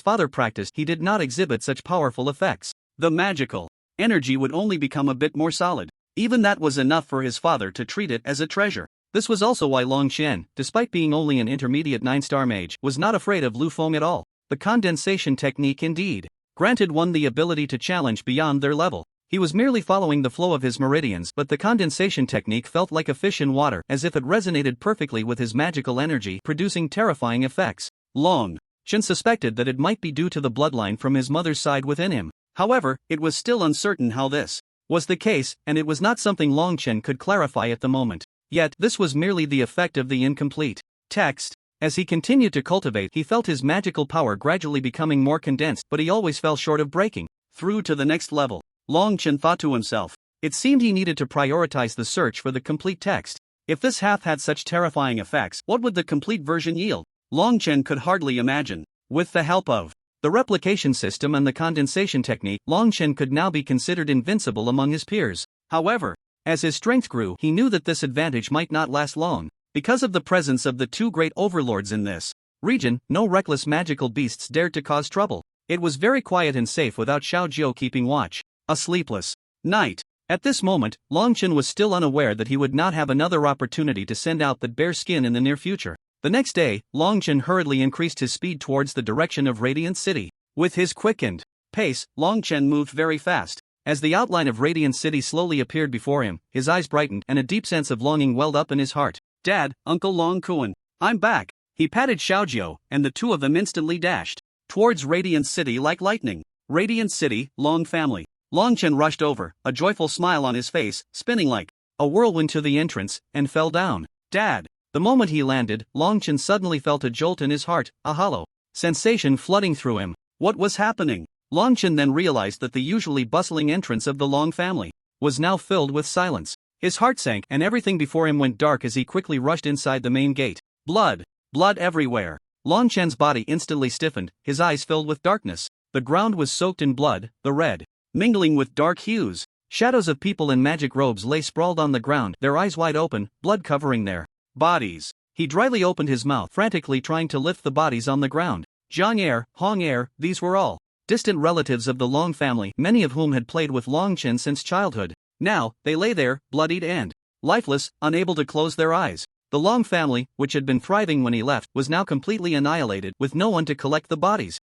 father practiced, he did not exhibit such powerful effects. The magical energy would only become a bit more solid. Even that was enough for his father to treat it as a treasure. This was also why Long Qian, despite being only an intermediate 9-star mage, was not afraid of Lu Feng at all. The condensation technique indeed granted one the ability to challenge beyond their level. He was merely following the flow of his meridians, but the condensation technique felt like a fish in water, as if it resonated perfectly with his magical energy, producing terrifying effects. Long Qian suspected that it might be due to the bloodline from his mother's side within him. However, it was still uncertain how this was the case, and it was not something Long Qian could clarify at the moment. Yet, this was merely the effect of the incomplete text. As he continued to cultivate, he felt his magical power gradually becoming more condensed, but he always fell short of breaking through to the next level. Long Qian thought to himself. It seemed he needed to prioritize the search for the complete text. If this half had such terrifying effects, what would the complete version yield? Long Qian could hardly imagine. With the help of the replication system and the condensation technique, Long Qian could now be considered invincible among his peers. However, as his strength grew, he knew that this advantage might not last long. Because of the presence of the two great overlords in this region, no reckless magical beasts dared to cause trouble. It was very quiet and safe without Xiaojiao keeping watch. A sleepless night. At this moment, Long Qian was still unaware that he would not have another opportunity to send out that bear skin in the near future. The next day, Long Qian hurriedly increased his speed towards the direction of Radiant City. With his quickened pace, Long Qian moved very fast. As the outline of Radiant City slowly appeared before him, his eyes brightened and a deep sense of longing welled up in his heart. Dad, Uncle Long Kuan, I'm back. He patted Xiaojiao, and the two of them instantly dashed towards Radiant City like lightning. Radiant City, Long family. Long Qian rushed over, a joyful smile on his face, spinning like a whirlwind to the entrance, and fell down. Dad! The moment he landed, Long Qian suddenly felt a jolt in his heart, a hollow sensation flooding through him. What was happening? Long Qian then realized that the usually bustling entrance of the Long family was now filled with silence. His heart sank and everything before him went dark as he quickly rushed inside the main gate. Blood! Blood everywhere. Long Chen's body instantly stiffened, his eyes filled with darkness. The ground was soaked in blood, the red mingling with dark hues. Shadows of people in magic robes lay sprawled on the ground, their eyes wide open, blood covering their bodies. He dryly opened his mouth, frantically trying to lift the bodies on the ground. Zhang Er, Hong Er, these were all distant relatives of the Long family, many of whom had played with Long Chen since childhood. Now, they lay there, bloodied and lifeless, unable to close their eyes. The Long family, which had been thriving when he left, was now completely annihilated, with no one to collect the bodies.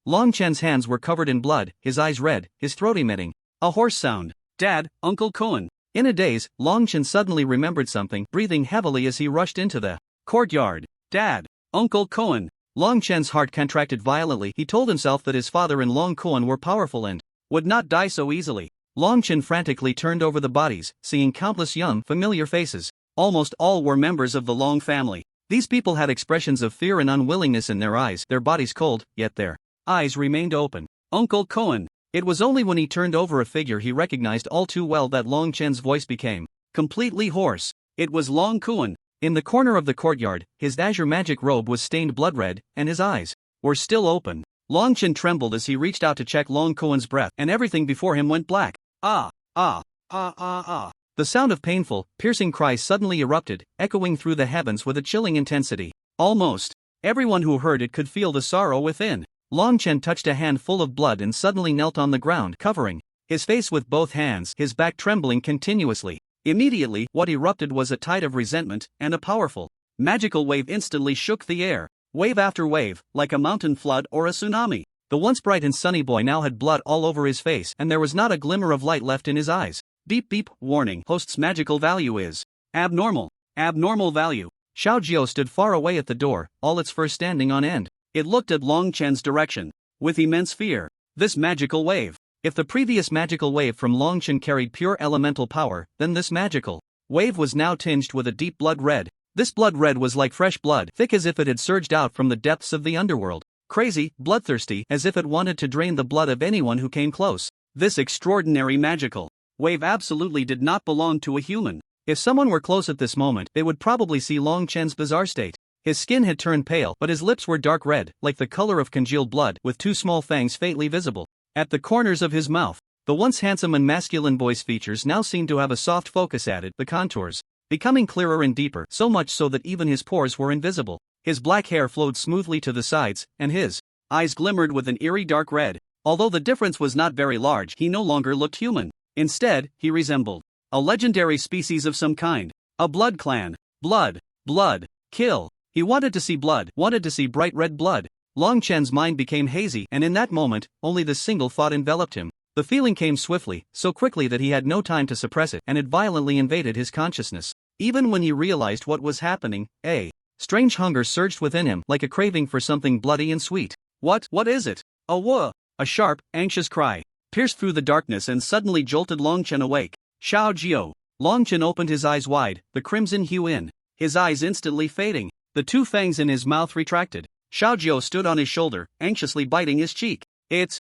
Long Chen's hands were covered in blood, his eyes red, his throat emitting a hoarse sound. Dad, Uncle Cohen. In a daze, Long Chen suddenly remembered something, breathing heavily as he rushed into the courtyard. Dad, Uncle Cohen. Long Chen's heart contracted violently. He told himself that his father and Long Cohen were powerful and would not die so easily. Long Chen frantically turned over the bodies, seeing countless young, familiar faces. Almost all were members of the Long family. These people had expressions of fear and unwillingness in their eyes, their bodies cold, yet their eyes remained open. Uncle Cohen. It was only when he turned over a figure he recognized all too well that Long Chen's voice became completely hoarse. It was Long Cohen. In the corner of the courtyard, his azure magic robe was stained blood red, and his eyes were still open. Long Chen trembled as he reached out to check Long Cohen's breath, and everything before him went black. The sound of painful, piercing cries suddenly erupted, echoing through the heavens with a chilling intensity. Almost everyone who heard it could feel the sorrow within. Long Chen touched a hand full of blood and suddenly knelt on the ground, covering his face with both hands, his back trembling continuously. Immediately, what erupted was a tide of resentment, and a powerful, magical wave instantly shook the air. Wave after wave, like a mountain flood or a tsunami. The once bright and sunny boy now had blood all over his face, and there was not a glimmer of light left in his eyes. Beep beep, warning, host's magical value is abnormal. Abnormal value. Xiao Jiao stood far away at the door, all its fur standing on end. It looked at Long Chen's direction with immense fear. This magical wave. If the previous magical wave from Long Chen carried pure elemental power, then this magical wave was now tinged with a deep blood red. This blood red was like fresh blood, thick as if it had surged out from the depths of the underworld. Crazy, bloodthirsty, as if it wanted to drain the blood of anyone who came close. This extraordinary magical wave absolutely did not belong to a human. If someone were close at this moment, they would probably see Long Chen's bizarre state. His skin had turned pale, but his lips were dark red, like the color of congealed blood, with two small fangs faintly visible at the corners of his mouth. The once handsome and masculine boy's features now seemed to have a soft focus added, the contours becoming clearer and deeper, so much so that even his pores were invisible. His black hair flowed smoothly to the sides, and his eyes glimmered with an eerie dark red. Although the difference was not very large, he no longer looked human. Instead, he resembled a legendary species of some kind. A blood clan. Blood. Blood. Kill. He wanted to see blood, wanted to see bright red blood. Long Chen's mind became hazy, and in that moment, only this single thought enveloped him. The feeling came swiftly, so quickly that he had no time to suppress it, and it violently invaded his consciousness. Even when he realized what was happening, a strange hunger surged within him, like a craving for something bloody and sweet. What is it? A sharp, anxious cry pierced through the darkness and suddenly jolted Long Chen awake. Xiao Jiao. Long Chen opened his eyes wide, the crimson hue in his eyes instantly fading. The two fangs in his mouth retracted. Xiao Jiao stood on his shoulder, anxiously biting his cheek.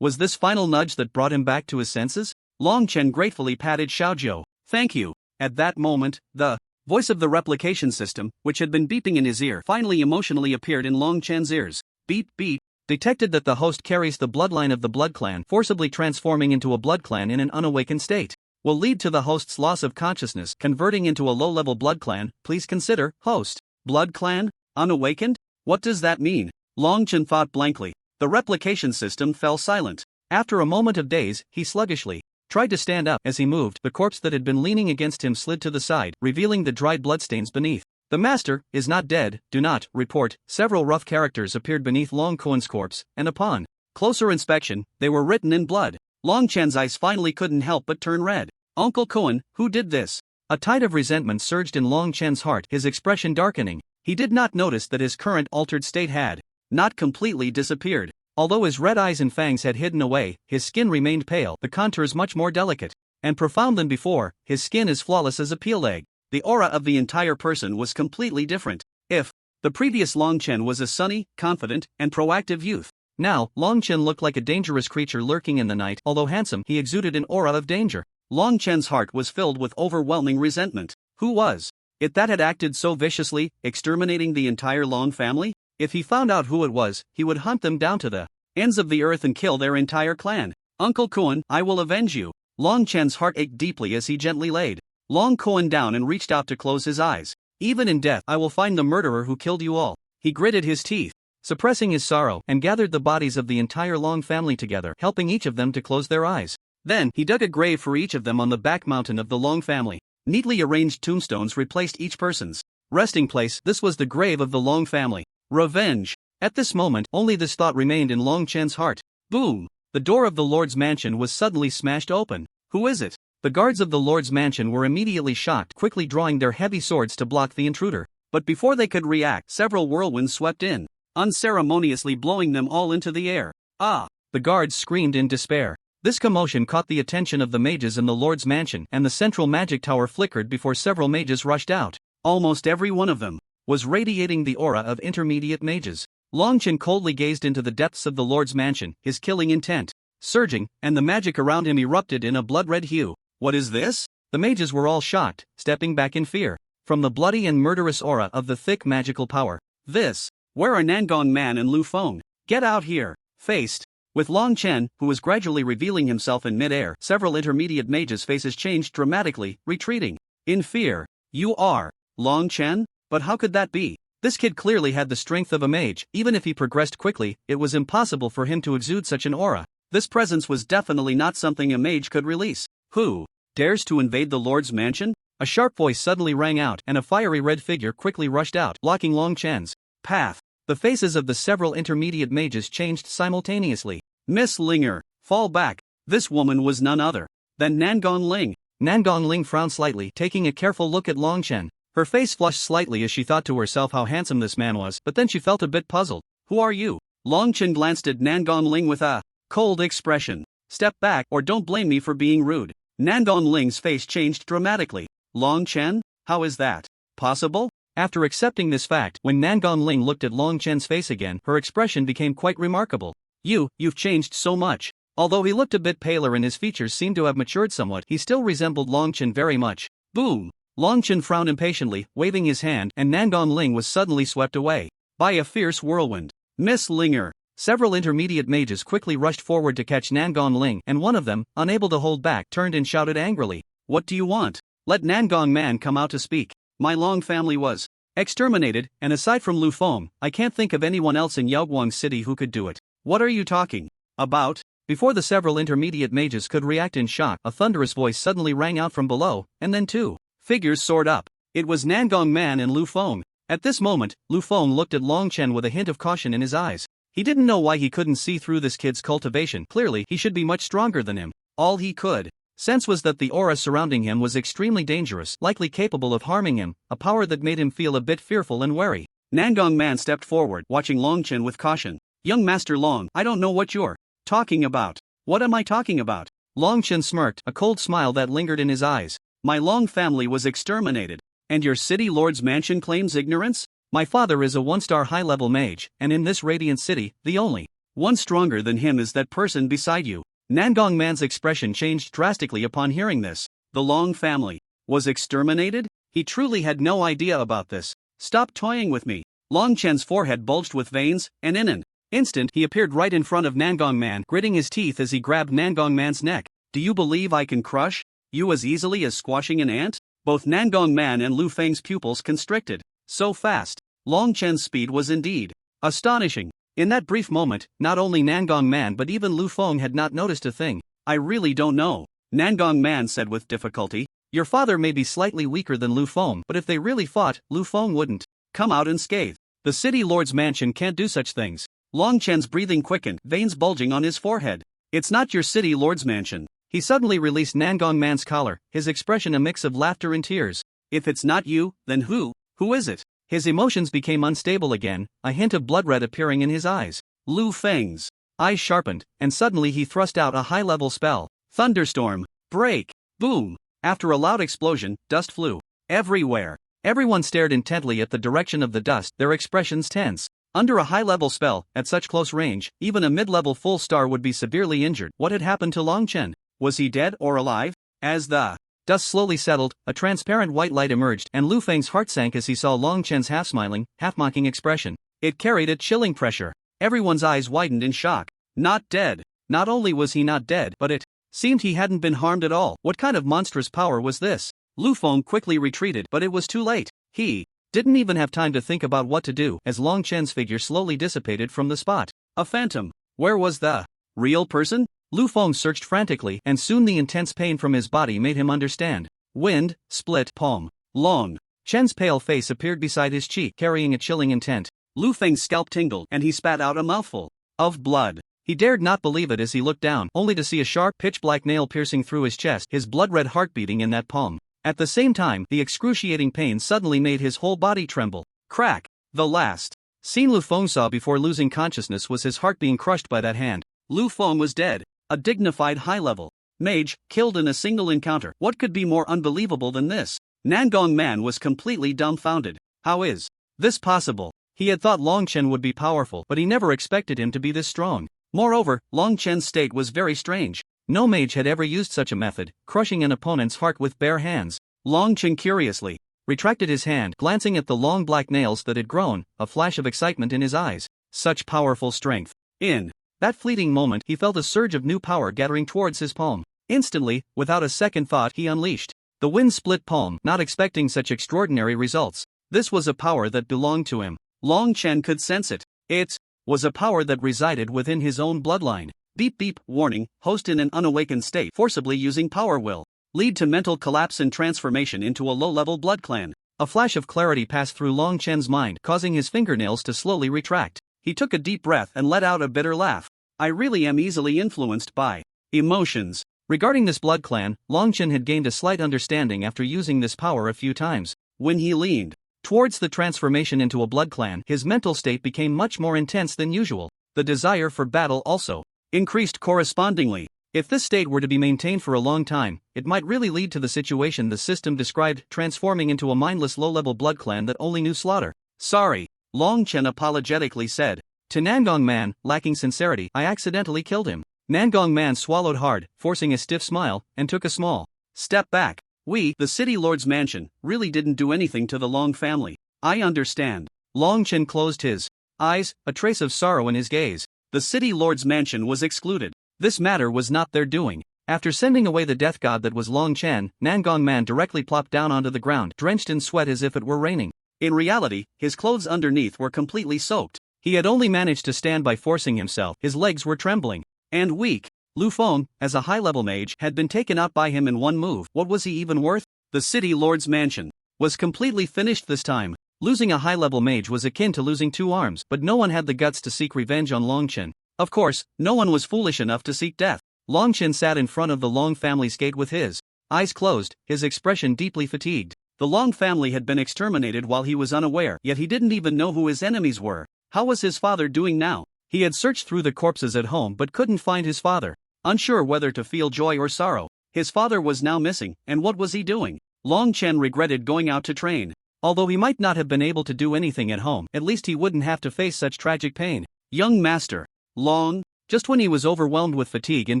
Was this final nudge that brought him back to his senses? Long Chen gratefully patted Xiao Jiao. Thank you. At that moment, the voice of the replication system, which had been beeping in his ear, finally emotionally appeared in Long Chen's ears. Beep beep. Detected that the host carries the bloodline of the blood clan, forcibly transforming into a blood clan in an unawakened state will lead to the host's loss of consciousness, converting into a low-level blood clan. Please consider, host. Blood clan? Unawakened? What does that mean? Long Chen thought blankly. The replication system fell silent. After a moment of daze, he sluggishly tried to stand up. As he moved, the corpse that had been leaning against him slid to the side, revealing the dried bloodstains beneath. The master is not dead, do not report. Several rough characters appeared beneath Long Cohen's corpse, and upon closer inspection, they were written in blood. Long Chen's eyes finally couldn't help but turn red. Uncle Cohen, who did this? A tide of resentment surged in Long Chen's heart, his expression darkening. He did not notice that his current altered state had not completely disappeared. Although his red eyes and fangs had hidden away, his skin remained pale, the contours much more delicate and profound than before. His skin as flawless as a peel egg. The aura of the entire person was completely different. If the previous Long Chen was a sunny, confident, and proactive youth, now Long Chen looked like a dangerous creature lurking in the night. Although handsome, he exuded an aura of danger. Long Chen's heart was filled with overwhelming resentment. Who was It that had acted so viciously, exterminating the entire Long family? If he found out who it was, he would hunt them down to the ends of the earth and kill their entire clan. Uncle Koen, I will avenge you. Long Chen's heart ached deeply as he gently laid Long Koen down and reached out to close his eyes. Even in death, I will find the murderer who killed you all. He gritted his teeth, suppressing his sorrow, and gathered the bodies of the entire Long family together, helping each of them to close their eyes. Then, he dug a grave for each of them on the back mountain of the Long family. Neatly arranged tombstones replaced each person's resting place. This was the grave of the Long family. Revenge. At this moment, only this thought remained in Long Chen's heart. Boom! The door of the Lord's mansion was suddenly smashed open. Who is it? The guards of the Lord's mansion were immediately shocked, quickly drawing their heavy swords to block the intruder. But before they could react, several whirlwinds swept in, unceremoniously blowing them all into the air. Ah! The guards screamed in despair. This commotion caught the attention of the mages in the Lord's mansion, and the central magic tower flickered before several mages rushed out. Almost every one of them was radiating the aura of intermediate mages. Long Chen coldly gazed into the depths of the Lord's mansion, his killing intent surging, and the magic around him erupted in a blood-red hue. What is this? The mages were all shocked, stepping back in fear from the bloody and murderous aura of the thick magical power. Where are Nangong Man and Lu Feng? Get out here! Faced with Long Chen, who was gradually revealing himself in mid-air, several intermediate mages' faces changed dramatically, retreating in fear. You are Long Chen? But how could that be? This kid clearly had the strength of a mage. Even if he progressed quickly, it was impossible for him to exude such an aura. This presence was definitely not something a mage could release. Who dares to invade the Lord's mansion? A sharp voice suddenly rang out, and a fiery red figure quickly rushed out, blocking Long Chen's path. The faces of the several intermediate mages changed simultaneously. Miss Linger, fall back. This woman was none other than Nangong Ling. Nangong Ling frowned slightly, taking a careful look at Long Chen. Her face flushed slightly as she thought to herself how handsome this man was, but then she felt a bit puzzled. Who are you? Long Chen glanced at Nangong Ling with a cold expression. Step back, or don't blame me for being rude. Nangong Ling's face changed dramatically. Long Chen? How is that possible? After accepting this fact, when Nangong Ling looked at Long Chen's face again, her expression became quite remarkable. You've changed so much. Although he looked a bit paler and his features seemed to have matured somewhat, he still resembled Long Chen very much. Boom! Long Chen frowned impatiently, waving his hand, and Nangong Ling was suddenly swept away by a fierce whirlwind. Miss Linger. Several intermediate mages quickly rushed forward to catch Nangong Ling, and one of them, unable to hold back, turned and shouted angrily. What do you want? Let Nangong Man come out to speak. My Long family was exterminated, and aside from Lu Feng, I can't think of anyone else in Yaoguang City who could do it. What are you talking about? Before the several intermediate mages could react in shock, a thunderous voice suddenly rang out from below, and then two figures soared up. It was Nangong Man and Lu Feng. At this moment, Lu Feng looked at Long Chen with a hint of caution in his eyes. He didn't know why he couldn't see through this kid's cultivation. Clearly, he should be much stronger than him. All he could sense was that the aura surrounding him was extremely dangerous, likely capable of harming him, a power that made him feel a bit fearful and wary. Nangong Man stepped forward, watching Long Chen with caution. Young Master Long, I don't know what you're talking about. What am I talking about? Long Chen smirked, a cold smile that lingered in his eyes. My Long family was exterminated. And your city lord's mansion claims ignorance? My father is a one-star high-level mage, and in this radiant city, the only one stronger than him is that person beside you. Nangong Man's expression changed drastically upon hearing this. The Long family was exterminated? He truly had no idea about this. Stop toying with me. Long Chen's forehead bulged with veins, and in an instant he appeared right in front of Nangong Man, gritting his teeth as he grabbed Nangong Man's neck. Do you believe I can crush you as easily as squashing an ant? Both Nangong Man and Lu Feng's pupils constricted. So fast. Long Chen's speed was indeed astonishing. In that brief moment, not only Nangong Man but even Lu Feng had not noticed a thing. I really don't know, Nangong Man said with difficulty. Your father may be slightly weaker than Lu Feng, but if they really fought, Lu Feng wouldn't come out unscathed. The city lord's mansion can't do such things. Long Chen's breathing quickened, veins bulging on his forehead. It's not your city lord's mansion. He suddenly released Nangong Man's collar, his expression a mix of laughter and tears. If it's not you, then who? Who is it? His emotions became unstable again, a hint of blood red appearing in his eyes. Lu Feng's eyes sharpened, and suddenly he thrust out a high-level spell. Thunderstorm. Break. Boom. After a loud explosion, dust flew everywhere. Everyone stared intently at the direction of the dust, their expressions tense. Under a high-level spell, at such close range, even a mid-level full star would be severely injured. What had happened to Long Chen? Was he dead or alive? As the Dust slowly settled, a transparent white light emerged, and Lu Feng's heart sank as he saw Long Chen's half-smiling, half-mocking expression. It carried a chilling pressure. Everyone's eyes widened in shock. Not dead. Not only was he not dead, but it seemed he hadn't been harmed at all. What kind of monstrous power was this? Lu Feng quickly retreated, but it was too late. He didn't even have time to think about what to do as Long Chen's figure slowly dissipated from the spot. A phantom. Where was the real person? Lu Feng searched frantically, and soon the intense pain from his body made him understand. Wind, split, palm. Long Chen's pale face appeared beside his cheek, carrying a chilling intent. Lu Feng's scalp tingled, and he spat out a mouthful of blood. He dared not believe it as he looked down, only to see a sharp, pitch-black nail piercing through his chest, his blood-red heart beating in that palm. At the same time, the excruciating pain suddenly made his whole body tremble. Crack! The last scene Lu Feng saw before losing consciousness was his heart being crushed by that hand. Lu Feng was dead. A dignified high-level mage, killed in a single encounter. What could be more unbelievable than this? Nangong Man was completely dumbfounded. How is this possible? He had thought Long Chen would be powerful, but he never expected him to be this strong. Moreover, Long Chen's state was very strange. No mage had ever used such a method, crushing an opponent's heart with bare hands. Long Chen curiously retracted his hand, glancing at the long black nails that had grown, a flash of excitement in his eyes. Such powerful strength. In that fleeting moment, he felt a surge of new power gathering towards his palm. Instantly, without a second thought, he unleashed the wind-split palm, not expecting such extraordinary results. This was a power that belonged to him. Long Chen could sense it. It was a power that resided within his own bloodline. Beep beep, warning, host in an unawakened state, forcibly using power will lead to mental collapse and transformation into a low-level blood clan. A flash of clarity passed through Long Chen's mind, causing his fingernails to slowly retract. He took a deep breath and let out a bitter laugh. I really am easily influenced by emotions. Regarding this blood clan, Long Chen had gained a slight understanding after using this power a few times. When he leaned towards the transformation into a blood clan, his mental state became much more intense than usual. The desire for battle also increased correspondingly. If this state were to be maintained for a long time, it might really lead to the situation the system described, transforming into a mindless low-level blood clan that only knew slaughter. Sorry, Long Chen apologetically said. To Nangong Man, lacking sincerity, I accidentally killed him. Nangong Man swallowed hard, forcing a stiff smile, and took a small step back. We, the city lord's mansion, really didn't do anything to the Long family. I understand. Long Chen closed his eyes, a trace of sorrow in his gaze. The city lord's mansion was excluded. This matter was not their doing. After sending away the death god that was Long Chen, Nangong Man directly plopped down onto the ground, drenched in sweat as if it were raining. In reality, his clothes underneath were completely soaked. He had only managed to stand by forcing himself. His legs were trembling and weak. Lu Feng, as a high-level mage, had been taken out by him in one move. What was he even worth? The city lord's mansion was completely finished this time. Losing a high-level mage was akin to losing two arms, but no one had the guts to seek revenge on Long Chen. Of course, no one was foolish enough to seek death. Long Chen sat in front of the Long family's gate with his eyes closed, his expression deeply fatigued. The Long family had been exterminated while he was unaware, yet he didn't even know who his enemies were. How was his father doing now? He had searched through the corpses at home but couldn't find his father. Unsure whether to feel joy or sorrow, his father was now missing, and what was he doing? Long Chen regretted going out to train. Although he might not have been able to do anything at home, at least he wouldn't have to face such tragic pain. Young master. Long. Just when he was overwhelmed with fatigue and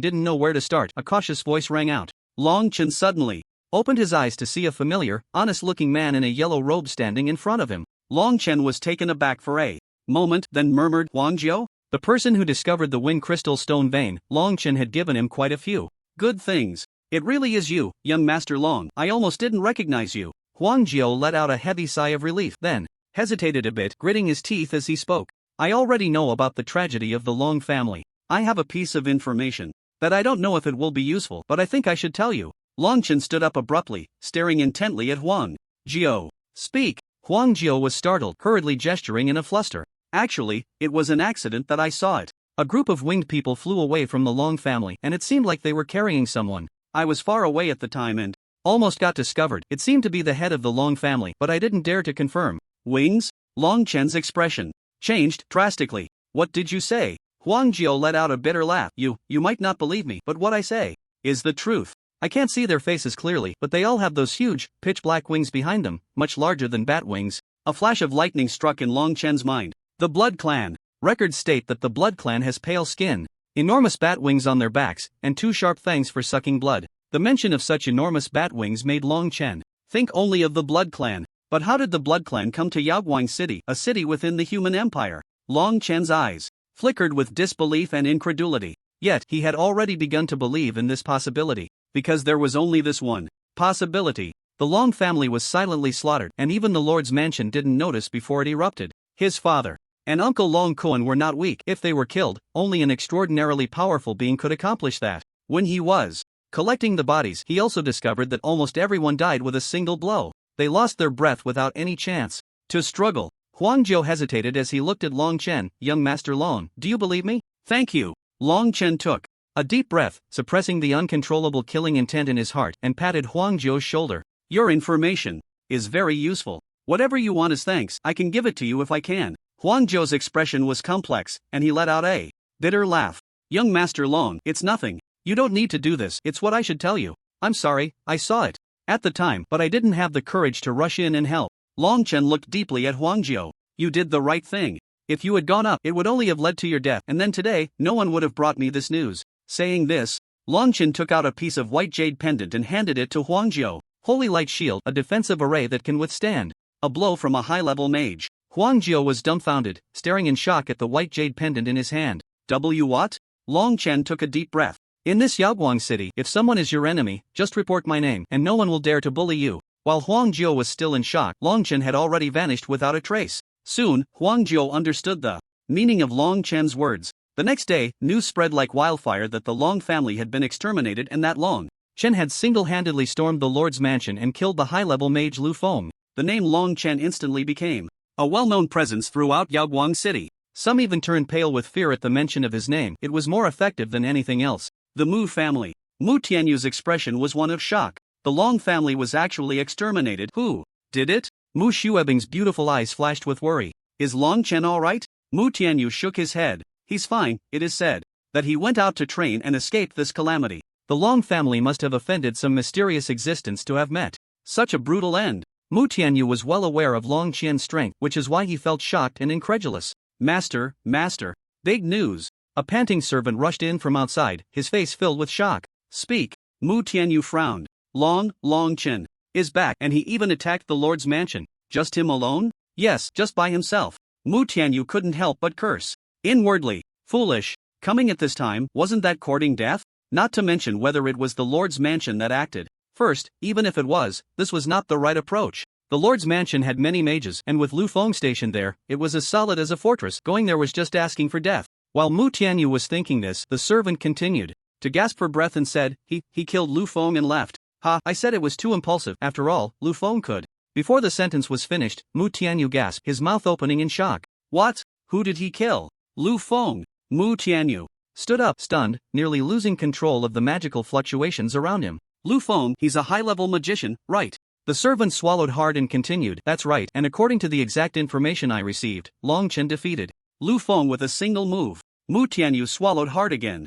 didn't know where to start, a cautious voice rang out. Long Chen suddenly opened his eyes to see a familiar, honest-looking man in a yellow robe standing in front of him. Long Chen was taken aback for a moment, then murmured, Huang Jiao? The person who discovered the wind crystal stone vein. Long Chen had given him quite a few good things. It really is you, young Master Long. I almost didn't recognize you. Huang Jiao let out a heavy sigh of relief, then hesitated a bit, gritting his teeth as he spoke. I already know about the tragedy of the Long family. I have a piece of information that I don't know if it will be useful, but I think I should tell you. Long Chen stood up abruptly, staring intently at Huang Jiao. Speak. Huang Jiao was startled, hurriedly gesturing in a fluster. Actually, it was an accident that I saw it. A group of winged people flew away from the Long family, and it seemed like they were carrying someone. I was far away at the time and almost got discovered. It seemed to be the head of the Long family, but I didn't dare to confirm. Wings? Long Chen's expression changed drastically. What did you say? Huang Jiao let out a bitter laugh. You might not believe me, but what I say is the truth. I can't see their faces clearly, but they all have those huge, pitch-black wings behind them, much larger than bat wings. A flash of lightning struck in Long Chen's mind. The Blood Clan. Records state that the Blood Clan has pale skin, enormous bat wings on their backs, and two sharp fangs for sucking blood. The mention of such enormous bat wings made Long Chen think only of the Blood Clan. But how did the Blood Clan come to Yaoguang City, a city within the human empire? Long Chen's eyes flickered with disbelief and incredulity. Yet, he had already begun to believe in this possibility, because there was only this one possibility. The Long family was silently slaughtered, and even the Lord's mansion didn't notice before it erupted. His father and Uncle Long Kuan were not weak. If they were killed, only an extraordinarily powerful being could accomplish that. When he was collecting the bodies, he also discovered that almost everyone died with a single blow. They lost their breath without any chance to struggle. Huang Jiu hesitated as he looked at Long Chen. Young Master Long, do you believe me? Thank you. Long Chen took a deep breath, suppressing the uncontrollable killing intent in his heart, and patted Huang Jiu's shoulder. Your information is very useful. Whatever you want is thanks. I can give it to you if I can. Huang Jiu's expression was complex, and he let out a bitter laugh. Young Master Long, it's nothing. You don't need to do this. It's what I should tell you. I'm sorry, I saw it at the time, but I didn't have the courage to rush in and help. Long Chen looked deeply at Huang Jiu. You did the right thing. If you had gone up, it would only have led to your death, and then today, no one would have brought me this news. Saying this, Long Chen took out a piece of white jade pendant and handed it to Huang Jiu. Holy Light Shield, a defensive array that can withstand a blow from a high-level mage. Huang Jiu was dumbfounded, staring in shock at the white jade pendant in his hand. What? Long Chen took a deep breath. In this Yaoguang city, if someone is your enemy, just report my name, and no one will dare to bully you. While Huang Jiu was still in shock, Long Chen had already vanished without a trace. Soon, Huang Jiu understood the meaning of Long Chen's words. The next day, news spread like wildfire that the Long family had been exterminated and that Long Chen had single-handedly stormed the Lord's mansion and killed the high-level mage Lu Feng. The name Long Chen instantly became a well-known presence throughout Yaoguang City. Some even turned pale with fear at the mention of his name. It was more effective than anything else. The Mu family. Mu Tianyu's expression was one of shock. The Long family was actually exterminated. Who did it? Mu Xuebing's beautiful eyes flashed with worry. Is Long Chen alright? Mu Tianyu shook his head. He's fine. It is said that he went out to train and escaped this calamity. The Long family must have offended some mysterious existence to have met such a brutal end. Mu Tianyu was well aware of Long Qian's strength, which is why he felt shocked and incredulous. Master, big news. A panting servant rushed in from outside, his face filled with shock. Speak. Mu Tianyu frowned. Long Chen is back, and he even attacked the Lord's mansion. Just him alone? Yes, just by himself. Mu Tianyu couldn't help but curse inwardly. Foolish. Coming at this time, wasn't that courting death? Not to mention whether it was the Lord's mansion that acted first. Even if it was, this was not the right approach. The Lord's mansion had many mages, and with Lu Feng stationed there, it was as solid as a fortress. Going there was just asking for death. While Mu Tianyu was thinking this, the servant continued to gasp for breath and said, He killed Lu Feng and left. Ha, I said it was too impulsive. After all, Lu Feng could. Before the sentence was finished, Mu Tianyu gasped, his mouth opening in shock. What? Who did he kill? Lu Feng. Mu Tianyu stood up, stunned, nearly losing control of the magical fluctuations around him. Lu Feng, he's a high-level magician, right? The servant swallowed hard and continued, that's right, and according to the exact information I received, Long Chen defeated Lu Feng with a single move. Mu Tianyu swallowed hard again.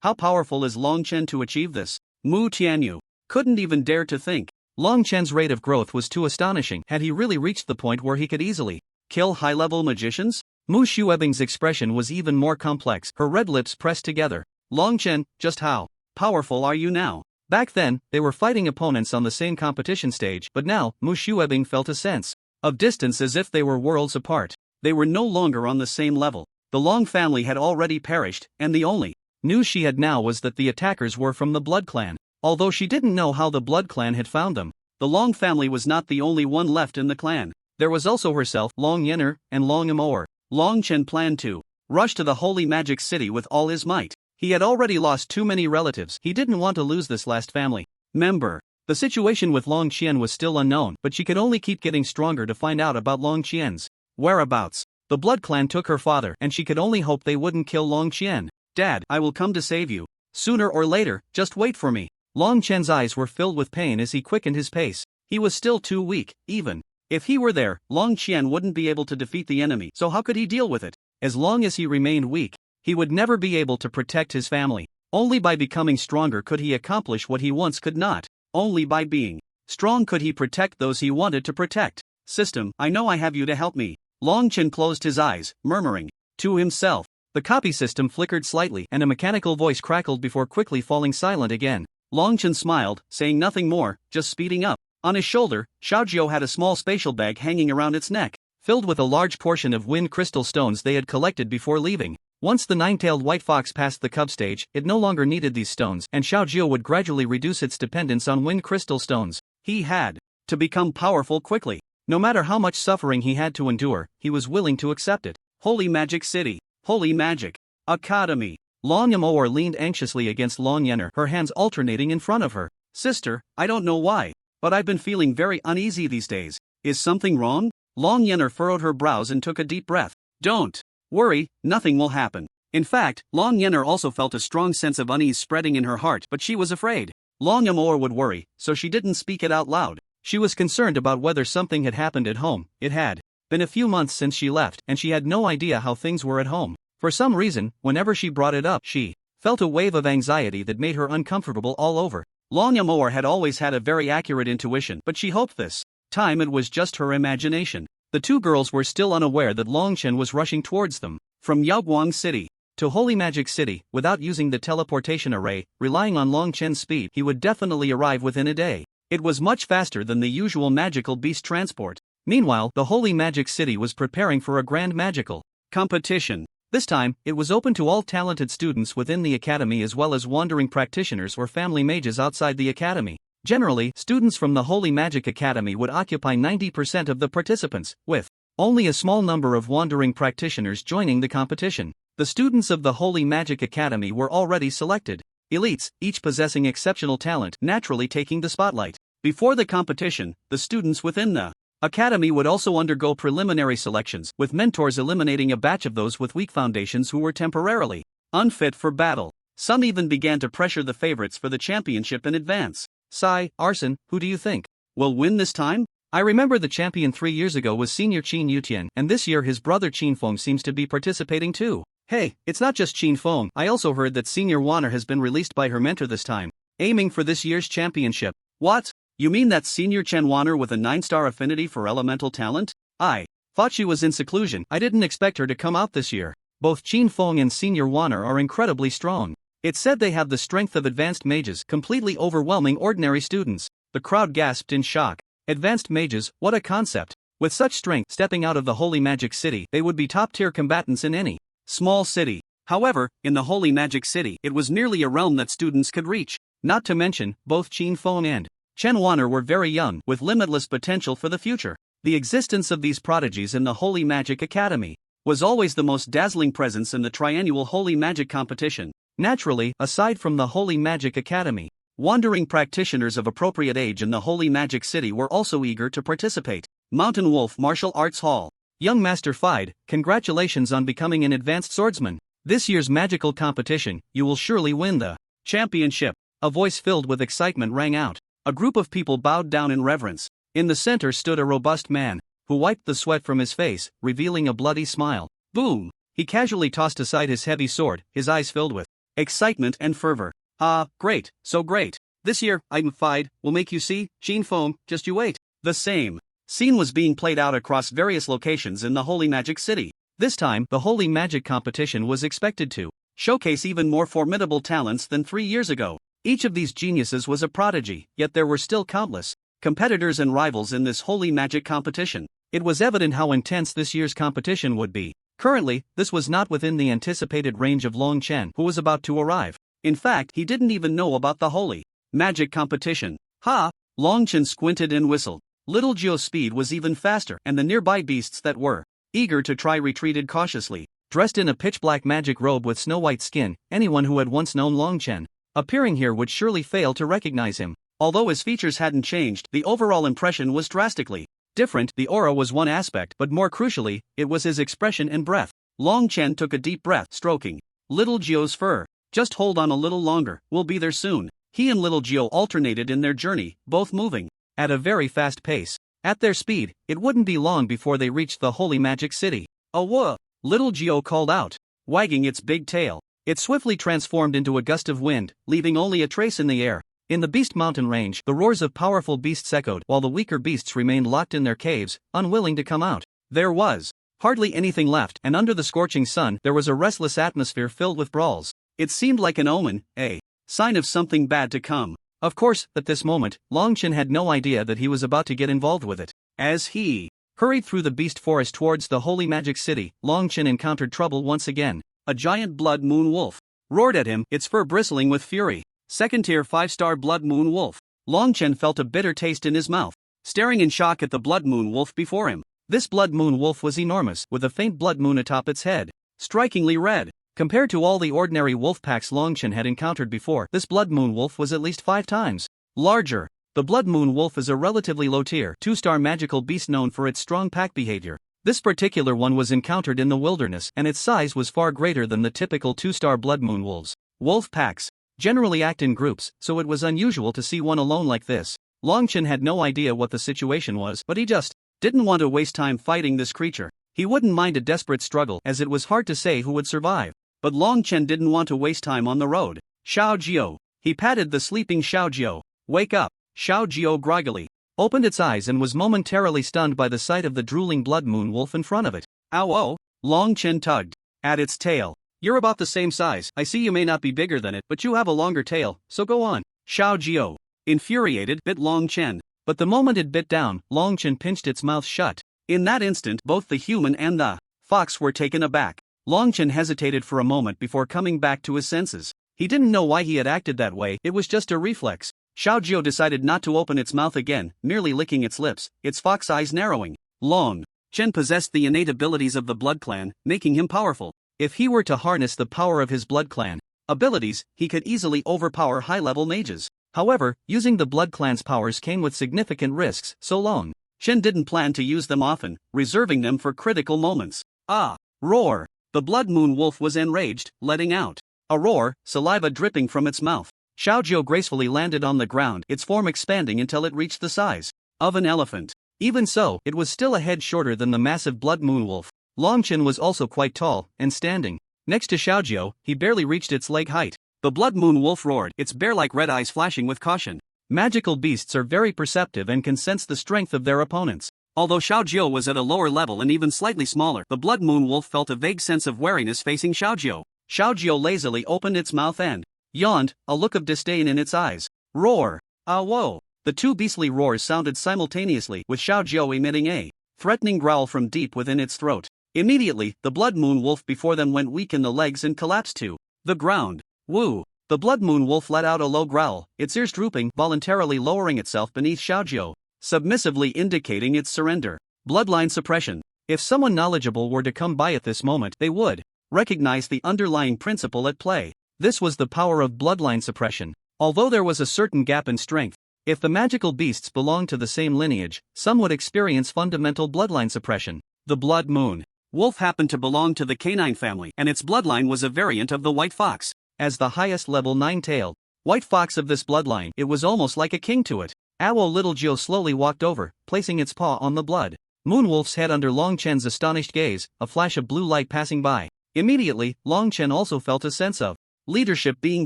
How powerful is Long Chen to achieve this? Mu Tianyu couldn't even dare to think. Long Chen's rate of growth was too astonishing. Had he really reached the point where he could easily kill high-level magicians? Mu Xuebing's expression was even more complex, her red lips pressed together. Long Chen, just how powerful are you now? Back then, they were fighting opponents on the same competition stage, but now, Mu Xuebing felt a sense of distance as if they were worlds apart. They were no longer on the same level. The Long family had already perished, and the only news she had now was that the attackers were from the Blood Clan. Although she didn't know how the Blood Clan had found them, the Long family was not the only one left in the clan. There was also herself, Long Yenner, and Long Amour. Long Chen planned to rush to the Holy Magic City with all his might. He had already lost too many relatives. He didn't want to lose this last family member. The situation with Long Qian was still unknown, but she could only keep getting stronger to find out about Long Qian's whereabouts. The Blood Clan took her father, and she could only hope they wouldn't kill Long Qian. Dad, I will come to save you. Sooner or later, just wait for me. Long Chen's eyes were filled with pain as he quickened his pace. He was still too weak. Even if he were there, Long Qian wouldn't be able to defeat the enemy, so how could he deal with it? As long as he remained weak, he would never be able to protect his family. Only by becoming stronger could he accomplish what he once could not. Only by being strong could he protect those he wanted to protect. System, I know I have you to help me. Long Chen closed his eyes, murmuring to himself. The copy system flickered slightly, and a mechanical voice crackled before quickly falling silent again. Long Chen smiled, saying nothing more, just speeding up. On his shoulder, Xiaojiu had a small spatial bag hanging around its neck, filled with a large portion of wind crystal stones they had collected before leaving. Once the nine-tailed white fox passed the cub stage, it no longer needed these stones, and Xiaojiu would gradually reduce its dependence on wind crystal stones. He had to become powerful quickly. No matter how much suffering he had to endure, he was willing to accept it. Holy Magic City. Holy Magic Academy. Long Yamoer leaned anxiously against Long Yener, her hands alternating in front of her. Sister, I don't know why, but I've been feeling very uneasy these days. Is something wrong? Long Yener furrowed her brows and took a deep breath. Don't worry, nothing will happen. In fact, Long Yener also felt a strong sense of unease spreading in her heart, but she was afraid Long Yamoer would worry, so she didn't speak it out loud. She was concerned about whether something had happened at home. It had been a few months since she left, and she had no idea how things were at home. For some reason, whenever she brought it up, she felt a wave of anxiety that made her uncomfortable all over. Long Yamoer had always had a very accurate intuition, but she hoped this time it was just her imagination. The two girls were still unaware that Long Chen was rushing towards them. From Yaoguang City to Holy Magic City, without using the teleportation array, relying on Long Chen's speed, he would definitely arrive within a day. It was much faster than the usual magical beast transport. Meanwhile, the Holy Magic City was preparing for a grand magical competition. This time, it was open to all talented students within the academy as well as wandering practitioners or family mages outside the academy. Generally, students from the Holy Magic Academy would occupy 90% of the participants, with only a small number of wandering practitioners joining the competition. The students of the Holy Magic Academy were already selected. Elites, each possessing exceptional talent, naturally taking the spotlight. Before the competition, the students within the academy would also undergo preliminary selections, with mentors eliminating a batch of those with weak foundations who were temporarily unfit for battle. Some even began to pressure the favorites for the championship in advance. Sai, Arson, who do you think will win this time? I remember the champion 3 years ago was Senior Qin Yutian, and this year his brother Qin Feng seems to be participating too. Hey, it's not just Qin Feng. I also heard that Senior Wanner has been released by her mentor this time, aiming for this year's championship. What? You mean that Senior Chen Wanner with a 9-star affinity for elemental talent? I thought she was in seclusion. I didn't expect her to come out this year. Both Qin Feng and Senior Wanner are incredibly strong. It's said they have the strength of advanced mages, completely overwhelming ordinary students. The crowd gasped in shock. Advanced mages, what a concept. With such strength, stepping out of the Holy Magic City, they would be top-tier combatants in any small city. However, in the Holy Magic City, it was merely a realm that students could reach. Not to mention, both Qin Feng and Chen Wanner were very young, with limitless potential for the future. The existence of these prodigies in the Holy Magic Academy was always the most dazzling presence in the triannual Holy Magic competition. Naturally, aside from the Holy Magic Academy, wandering practitioners of appropriate age in the Holy Magic City were also eager to participate. Mountain Wolf Martial Arts Hall. Young Master Fide, congratulations on becoming an advanced swordsman. This year's magical competition, you will surely win the championship. A voice filled with excitement rang out. A group of people bowed down in reverence. In the center stood a robust man, who wiped the sweat from his face, revealing a bloody smile. Boom! He casually tossed aside his heavy sword, his eyes filled with excitement and fervor. Ah, great, so great. This year, I'm Fide, will make you see, Qin Feng, just you wait. The same scene was being played out across various locations in the Holy Magic City. This time, the Holy Magic competition was expected to showcase even more formidable talents than 3 years ago. Each of these geniuses was a prodigy, yet there were still countless competitors and rivals in this Holy Magic competition. It was evident how intense this year's competition would be. Currently, this was not within the anticipated range of Long Chen, who was about to arrive. In fact, he didn't even know about the Holy Magic competition. Ha! Long Chen squinted and whistled. Little Jio's speed was even faster, and the nearby beasts that were eager to try retreated cautiously. Dressed in a pitch-black magic robe with snow-white skin, anyone who had once known Long Chen appearing here would surely fail to recognize him. Although his features hadn't changed, the overall impression was drastically different. The aura was one aspect, but more crucially, it was his expression and breath. Long Chen took a deep breath, stroking Little Jio's fur. Just hold on a little longer, we'll be there soon. He and Little Jio alternated in their journey, both moving at a very fast pace. At their speed, it wouldn't be long before they reached the Holy Magic City. "Awah!" Little Jio called out, wagging its big tail. It swiftly transformed into a gust of wind, leaving only a trace in the air. In the Beast Mountain range, the roars of powerful beasts echoed, while the weaker beasts remained locked in their caves, unwilling to come out. There was hardly anything left, and under the scorching sun, there was a restless atmosphere filled with brawls. It seemed like an omen, a sign of something bad to come. Of course, at this moment, Long Chen had no idea that he was about to get involved with it. As he hurried through the beast forest towards the holy magic city, Long Chen encountered trouble once again. A giant blood moon wolf roared at him, its fur bristling with fury. Second-tier 5-star blood moon wolf. Long Chen felt a bitter taste in his mouth, staring in shock at the blood moon wolf before him. This blood moon wolf was enormous, with a faint blood moon atop its head, strikingly red. Compared to all the ordinary wolf packs Long Chen had encountered before, this blood moon wolf was at least 5 times larger. The blood moon wolf is a relatively low-tier, 2-star magical beast known for its strong pack behavior. This particular one was encountered in the wilderness, and its size was far greater than the typical 2-star blood moon wolves. Wolf packs generally act in groups, so it was unusual to see one alone like this. Long Chen had no idea what the situation was, but he just didn't want to waste time fighting this creature. He wouldn't mind a desperate struggle, as it was hard to say who would survive. But Long Chen didn't want to waste time on the road. Xiao Jiao. He patted the sleeping Xiao Jiao. Wake up. Xiao Jiao groggily opened its eyes and was momentarily stunned by the sight of the drooling blood moon wolf in front of it. Ow oh! Long Chen tugged at its tail. You're about the same size. I see you may not be bigger than it, but you have a longer tail, so go on. Xiao Jiao, infuriated, bit Long Chen. But the moment it bit down, Long Chen pinched its mouth shut. In that instant, both the human and the fox were taken aback. Long Chen hesitated for a moment before coming back to his senses. He didn't know why he had acted that way, it was just a reflex. Xiao Jiao decided not to open its mouth again, merely licking its lips, its fox eyes narrowing. Long Chen possessed the innate abilities of the Blood Clan, making him powerful. If he were to harness the power of his Blood Clan abilities, he could easily overpower high-level mages. However, using the Blood Clan's powers came with significant risks, so Long Chen didn't plan to use them often, reserving them for critical moments. Ah! Roar! The blood moon wolf was enraged, letting out a roar, saliva dripping from its mouth. Xiao Jiao gracefully landed on the ground, its form expanding until it reached the size of an elephant. Even so, it was still a head shorter than the massive blood moon wolf. Long Chen was also quite tall, and standing next to Xiao Jiao, he barely reached its leg height. The blood moon wolf roared, its bear-like red eyes flashing with caution. Magical beasts are very perceptive and can sense the strength of their opponents. Although Xiao Jiao was at a lower level and even slightly smaller, the blood moon wolf felt a vague sense of wariness facing Xiao Jiao. Xiao Jiao lazily opened its mouth and yawned, a look of disdain in its eyes. Roar! Ah whoa! The two beastly roars sounded simultaneously, with Xiao Jiao emitting a threatening growl from deep within its throat. Immediately, the blood moon wolf before them went weak in the legs and collapsed to the ground. Woo! The blood moon wolf let out a low growl, its ears drooping, voluntarily lowering itself beneath Xiao Jiao, submissively indicating its surrender. Bloodline suppression. If someone knowledgeable were to come by at this moment, they would recognize the underlying principle at play. This was the power of bloodline suppression. Although there was a certain gap in strength, if the magical beasts belonged to the same lineage, some would experience fundamental bloodline suppression. The blood moon wolf happened to belong to the canine family, and its bloodline was a variant of the white fox. As the highest level 9-tailed white fox of this bloodline, it was almost like a king to it. Owl Little Jiao slowly walked over, placing its paw on the blood moon wolf's head under Long Chen's astonished gaze, a flash of blue light passing by. Immediately, Long Chen also felt a sense of leadership being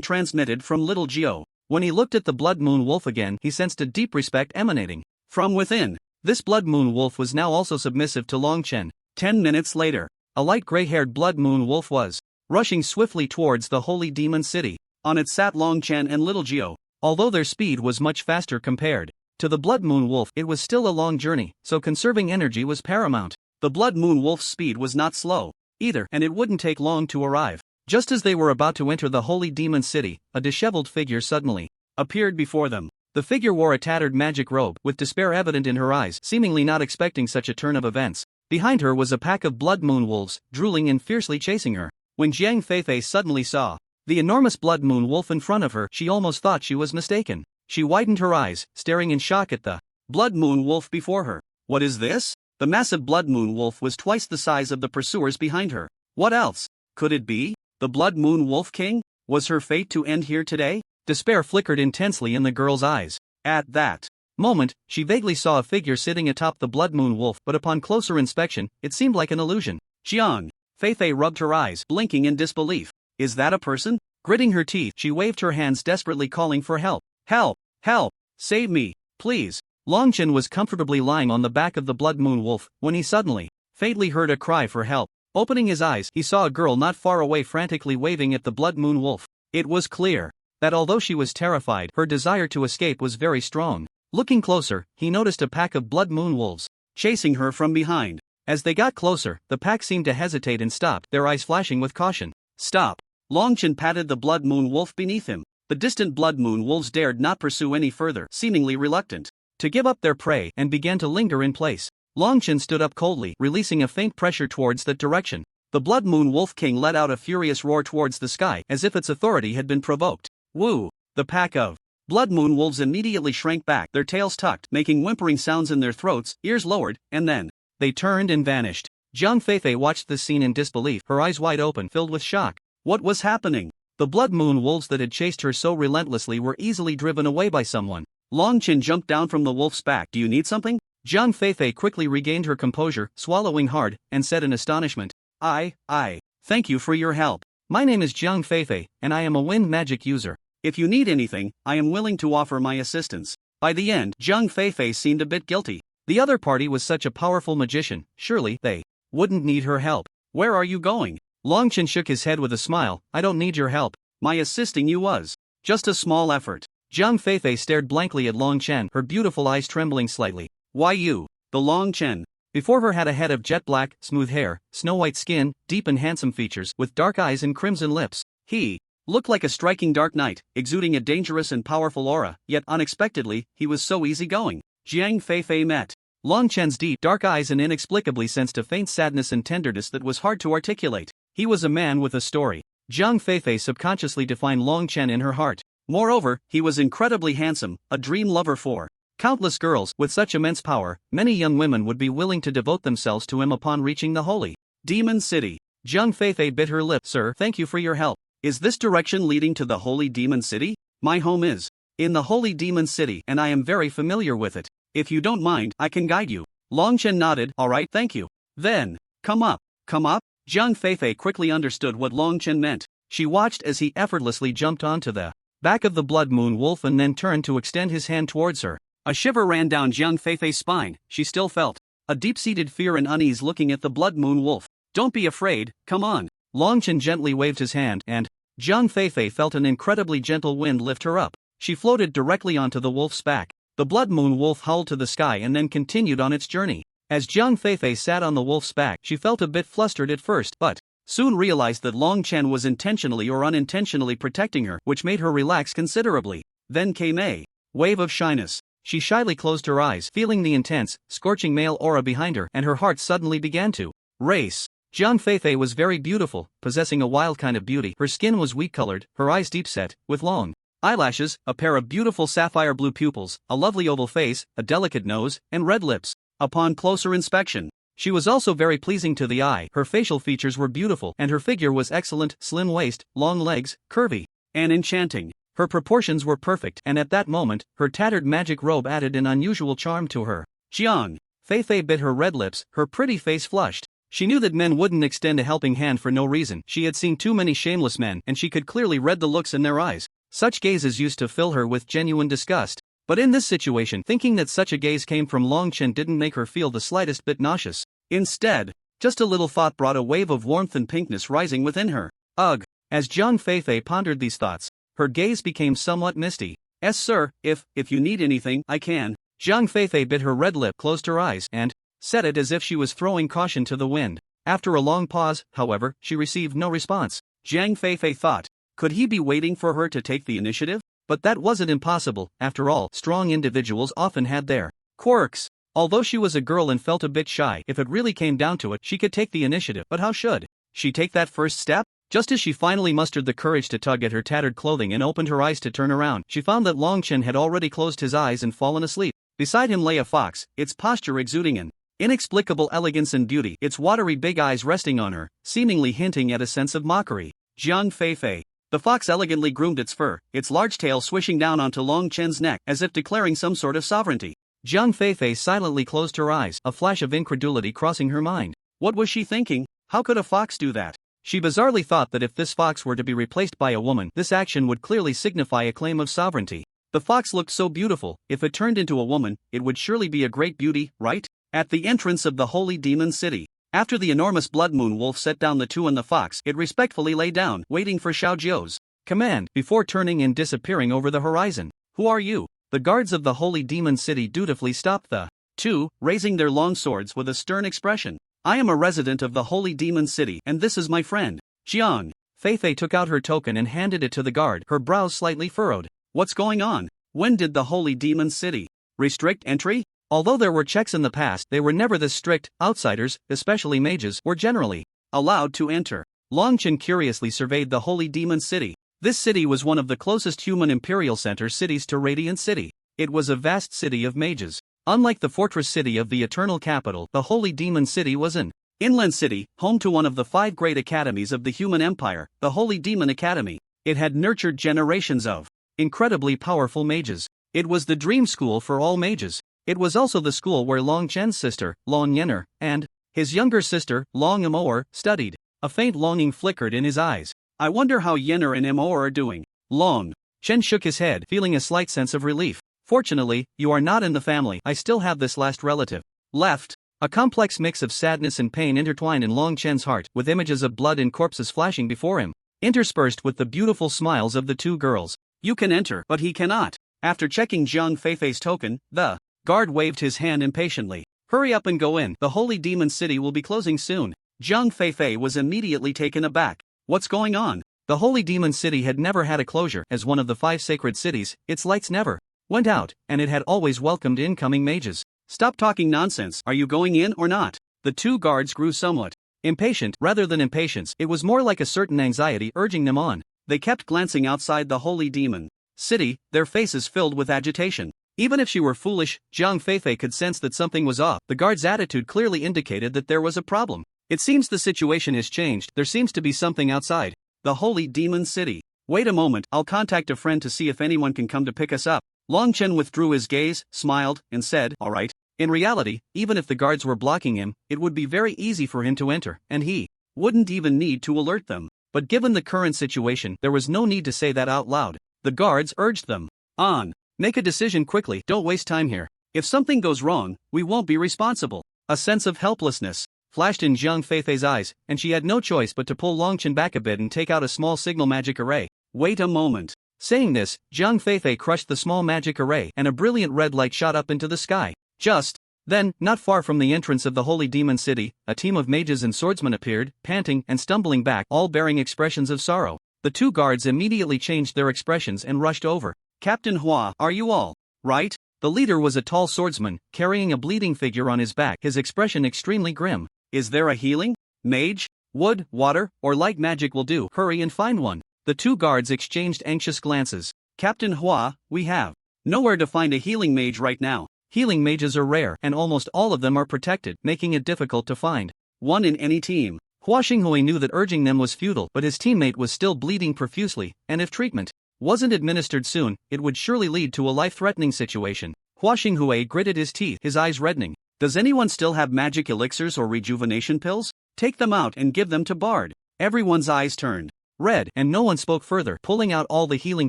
transmitted from Little Jiao. When he looked at the blood moon wolf again, he sensed a deep respect emanating from within. This blood moon wolf was now also submissive to Long Chen. 10 minutes later, a light gray-haired blood moon wolf was rushing swiftly towards the holy demon city. On it sat Long Chen and Little Jiao. Although their speed was much faster compared to the blood moon wolf, it was still a long journey, so conserving energy was paramount. The blood moon wolf's speed was not slow either, and it wouldn't take long to arrive. Just as they were about to enter the holy demon city, a disheveled figure suddenly appeared before them. The figure wore a tattered magic robe, with despair evident in her eyes, seemingly not expecting such a turn of events. Behind her was a pack of blood moon wolves, drooling and fiercely chasing her. When Jiang Feifei suddenly saw the enormous blood moon wolf in front of her, she almost thought she was mistaken. She widened her eyes, staring in shock at the blood moon wolf before her. What is this? The massive blood moon wolf was twice the size of the pursuers behind her. What else could it be? The blood moon wolf king? Was her fate to end here today? Despair flickered intensely in the girl's eyes. At that moment, she vaguely saw a figure sitting atop the blood moon wolf, but upon closer inspection, it seemed like an illusion. Jiang Feifei rubbed her eyes, blinking in disbelief. Is that a person? Gritting her teeth, she waved her hands desperately, calling for help. Help! Help! Save me, please! Long Chen was comfortably lying on the back of the blood moon wolf, when he suddenly, faintly heard a cry for help. Opening his eyes, he saw a girl not far away frantically waving at the blood moon wolf. It was clear that although she was terrified, her desire to escape was very strong. Looking closer, he noticed a pack of blood moon wolves chasing her from behind. As they got closer, the pack seemed to hesitate and stopped, their eyes flashing with caution. Stop. Longchen patted the blood moon wolf beneath him. The distant blood moon wolves dared not pursue any further, seemingly reluctant to give up their prey, and began to linger in place. Longchen stood up coldly, releasing a faint pressure towards that direction. The blood moon wolf king let out a furious roar towards the sky, as if its authority had been provoked. Woo! The pack of blood moon wolves immediately shrank back, their tails tucked, making whimpering sounds in their throats, ears lowered, and then they turned and vanished. Jiang Feifei watched this scene in disbelief, her eyes wide open, filled with shock. What was happening? The blood moon wolves that had chased her so relentlessly were easily driven away by someone. Longchen jumped down from the wolf's back. Do you need something? Jiang Feifei quickly regained her composure, swallowing hard, and said in astonishment, Thank you for your help. My name is Jiang Feifei, and I am a wind magic user. If you need anything, I am willing to offer my assistance. By the end, Jiang Feifei seemed a bit guilty. The other party was such a powerful magician, surely they wouldn't need her help. Where are you going? Longchen shook his head with a smile. I don't need your help. My assisting you was just a small effort. Jiang Feifei stared blankly at Longchen, her beautiful eyes trembling slightly. Why you? The Longchen. Before her had a head of jet black, smooth hair, snow-white skin, deep and handsome features, with dark eyes and crimson lips. He looked like a striking dark knight, exuding a dangerous and powerful aura, yet unexpectedly, he was so easygoing. Jiang Feifei met Longchen's deep, dark eyes and inexplicably sensed a faint sadness and tenderness that was hard to articulate. He was a man with a story. Jiang Feifei subconsciously defined Longchen in her heart. Moreover, he was incredibly handsome, a dream lover for countless girls. With such immense power, many young women would be willing to devote themselves to him upon reaching the holy Demon City. Jiang Feifei bit her lip. Sir, thank you for your help. Is this direction leading to the holy Demon City? My home is in the holy Demon City, and I am very familiar with it. If you don't mind, I can guide you. Longchen nodded. All right, thank you. Then, come up. Come up? Jiang Feifei quickly understood what Longchen meant. She watched as he effortlessly jumped onto the back of the blood moon wolf and then turned to extend his hand towards her. A shiver ran down Jiang Feifei's spine. She still felt a deep-seated fear and unease looking at the blood moon wolf. Don't be afraid, come on. Longchen gently waved his hand, and Jiang Feifei felt an incredibly gentle wind lift her up. She floated directly onto the wolf's back. The blood moon wolf howled to the sky and then continued on its journey. As Jiang Feifei sat on the wolf's back, she felt a bit flustered at first, but soon realized that Longchen was intentionally or unintentionally protecting her, which made her relax considerably. Then came a wave of shyness. She shyly closed her eyes, feeling the intense, scorching male aura behind her, and her heart suddenly began to race. Jiang Feifei was very beautiful, possessing a wild kind of beauty. Her skin was wheat-colored, her eyes deep-set, with long eyelashes, a pair of beautiful sapphire blue pupils, a lovely oval face, a delicate nose, and red lips. Upon closer inspection, she was also very pleasing to the eye. Her facial features were beautiful, and her figure was excellent, slim waist, long legs, curvy, and enchanting. Her proportions were perfect, and at that moment, her tattered magic robe added an unusual charm to her. Jiang Feifei bit her red lips, her pretty face flushed. She knew that men wouldn't extend a helping hand for no reason. She had seen too many shameless men, and she could clearly read the looks in their eyes. Such gazes used to fill her with genuine disgust. But in this situation, thinking that such a gaze came from Longchen didn't make her feel the slightest bit nauseous. Instead, just a little thought brought a wave of warmth and pinkness rising within her. Ugh! As Jiang Feifei pondered these thoughts, her gaze became somewhat misty. Yes, sir, if you need anything, I can. Jiang Feifei bit her red lip, closed her eyes, and said it as if she was throwing caution to the wind. After a long pause, however, she received no response. Jiang Feifei thought, could he be waiting for her to take the initiative? But that wasn't impossible. After all, strong individuals often had their quirks. Although she was a girl and felt a bit shy, if it really came down to it, she could take the initiative. But how should she take that first step? Just as she finally mustered the courage to tug at her tattered clothing and opened her eyes to turn around, she found that Longchen had already closed his eyes and fallen asleep. Beside him lay a fox, its posture exuding an inexplicable elegance and beauty, its watery big eyes resting on her, seemingly hinting at a sense of mockery. Jiang Feifei. The fox elegantly groomed its fur, its large tail swishing down onto Longchen's neck, as if declaring some sort of sovereignty. Jiang Feifei silently closed her eyes, a flash of incredulity crossing her mind. What was she thinking? How could a fox do that? She bizarrely thought that if this fox were to be replaced by a woman, this action would clearly signify a claim of sovereignty. The fox looked so beautiful, if it turned into a woman, it would surely be a great beauty, right? At the entrance of the holy demon city, after the enormous blood moon wolf set down the two and the fox, it respectfully lay down, waiting for Xiao Jiu's command, before turning and disappearing over the horizon. Who are you? The guards of the Holy Demon City dutifully stopped the two, raising their long swords with a stern expression. I am a resident of the Holy Demon City, and this is my friend, Jiang. Fei took out her token and handed it to the guard, her brows slightly furrowed. What's going on? When did the Holy Demon City restrict entry? Although there were checks in the past, they were never this strict. Outsiders, especially mages, were generally allowed to enter. Long Chen curiously surveyed the Holy Demon City. This city was one of the closest human imperial center cities to Radiant City. It was a vast city of mages. Unlike the fortress city of the Eternal Capital, the Holy Demon City was an inland city, home to one of the 5 great academies of the human empire, the Holy Demon Academy. It had nurtured generations of incredibly powerful mages. It was the dream school for all mages. It was also the school where Long Chen's sister, Long Yenner, and his younger sister, Long Amoer, studied. A faint longing flickered in his eyes. I wonder how Yenner and Amoer are doing. Long Chen shook his head, feeling a slight sense of relief. Fortunately, you are not in the family. I still have this last relative left. A complex mix of sadness and pain intertwined in Long Chen's heart, with images of blood and corpses flashing before him, interspersed with the beautiful smiles of the 2 girls. You can enter, but he cannot. After checking Jiang Feifei's token, the guard waved his hand impatiently. Hurry up and go in. The Holy Demon City will be closing soon. Jiang Feifei was immediately taken aback. What's going on? The Holy Demon City had never had a closure. As one of the 5 sacred cities, its lights never went out, and it had always welcomed incoming mages. Stop talking nonsense. Are you going in or not? The 2 guards grew somewhat impatient. Rather than impatience, it was more like a certain anxiety urging them on. They kept glancing outside the Holy Demon City, their faces filled with agitation. Even if she were foolish, Jiang Feifei could sense that something was off. The guard's attitude clearly indicated that there was a problem. It seems the situation has changed. There seems to be something outside the Holy Demon City. Wait a moment, I'll contact a friend to see if anyone can come to pick us up. Long Chen withdrew his gaze, smiled, and said, all right. In reality, even if the guards were blocking him, it would be very easy for him to enter, and he wouldn't even need to alert them. But given the current situation, there was no need to say that out loud. The guards urged them on. Make a decision quickly, don't waste time here. If something goes wrong, we won't be responsible. A sense of helplessness flashed in Jiang Feifei's eyes, and she had no choice but to pull Long Chen back a bit and take out a small signal magic array. Wait a moment. Saying this, Jiang Feifei crushed the small magic array, and a brilliant red light shot up into the sky. Just then, not far from the entrance of the Holy Demon City, a team of mages and swordsmen appeared, panting and stumbling back, all bearing expressions of sorrow. The 2 guards immediately changed their expressions and rushed over. Captain Hua, are you all right? The leader was a tall swordsman, carrying a bleeding figure on his back, his expression extremely grim. Is there a healing mage? Wood, water, or light magic will do. Hurry and find one. The 2 guards exchanged anxious glances. Captain Hua, we have nowhere to find a healing mage right now. Healing mages are rare, and almost all of them are protected, making it difficult to find one in any team. Hua Xinghui knew that urging them was futile, but his teammate was still bleeding profusely, and if treatment wasn't administered soon, it would surely lead to a life-threatening situation. Hua Xinghui gritted his teeth, his eyes reddening. Does anyone still have magic elixirs or rejuvenation pills? Take them out and give them to Bard. Everyone's eyes turned red, and no one spoke further, pulling out all the healing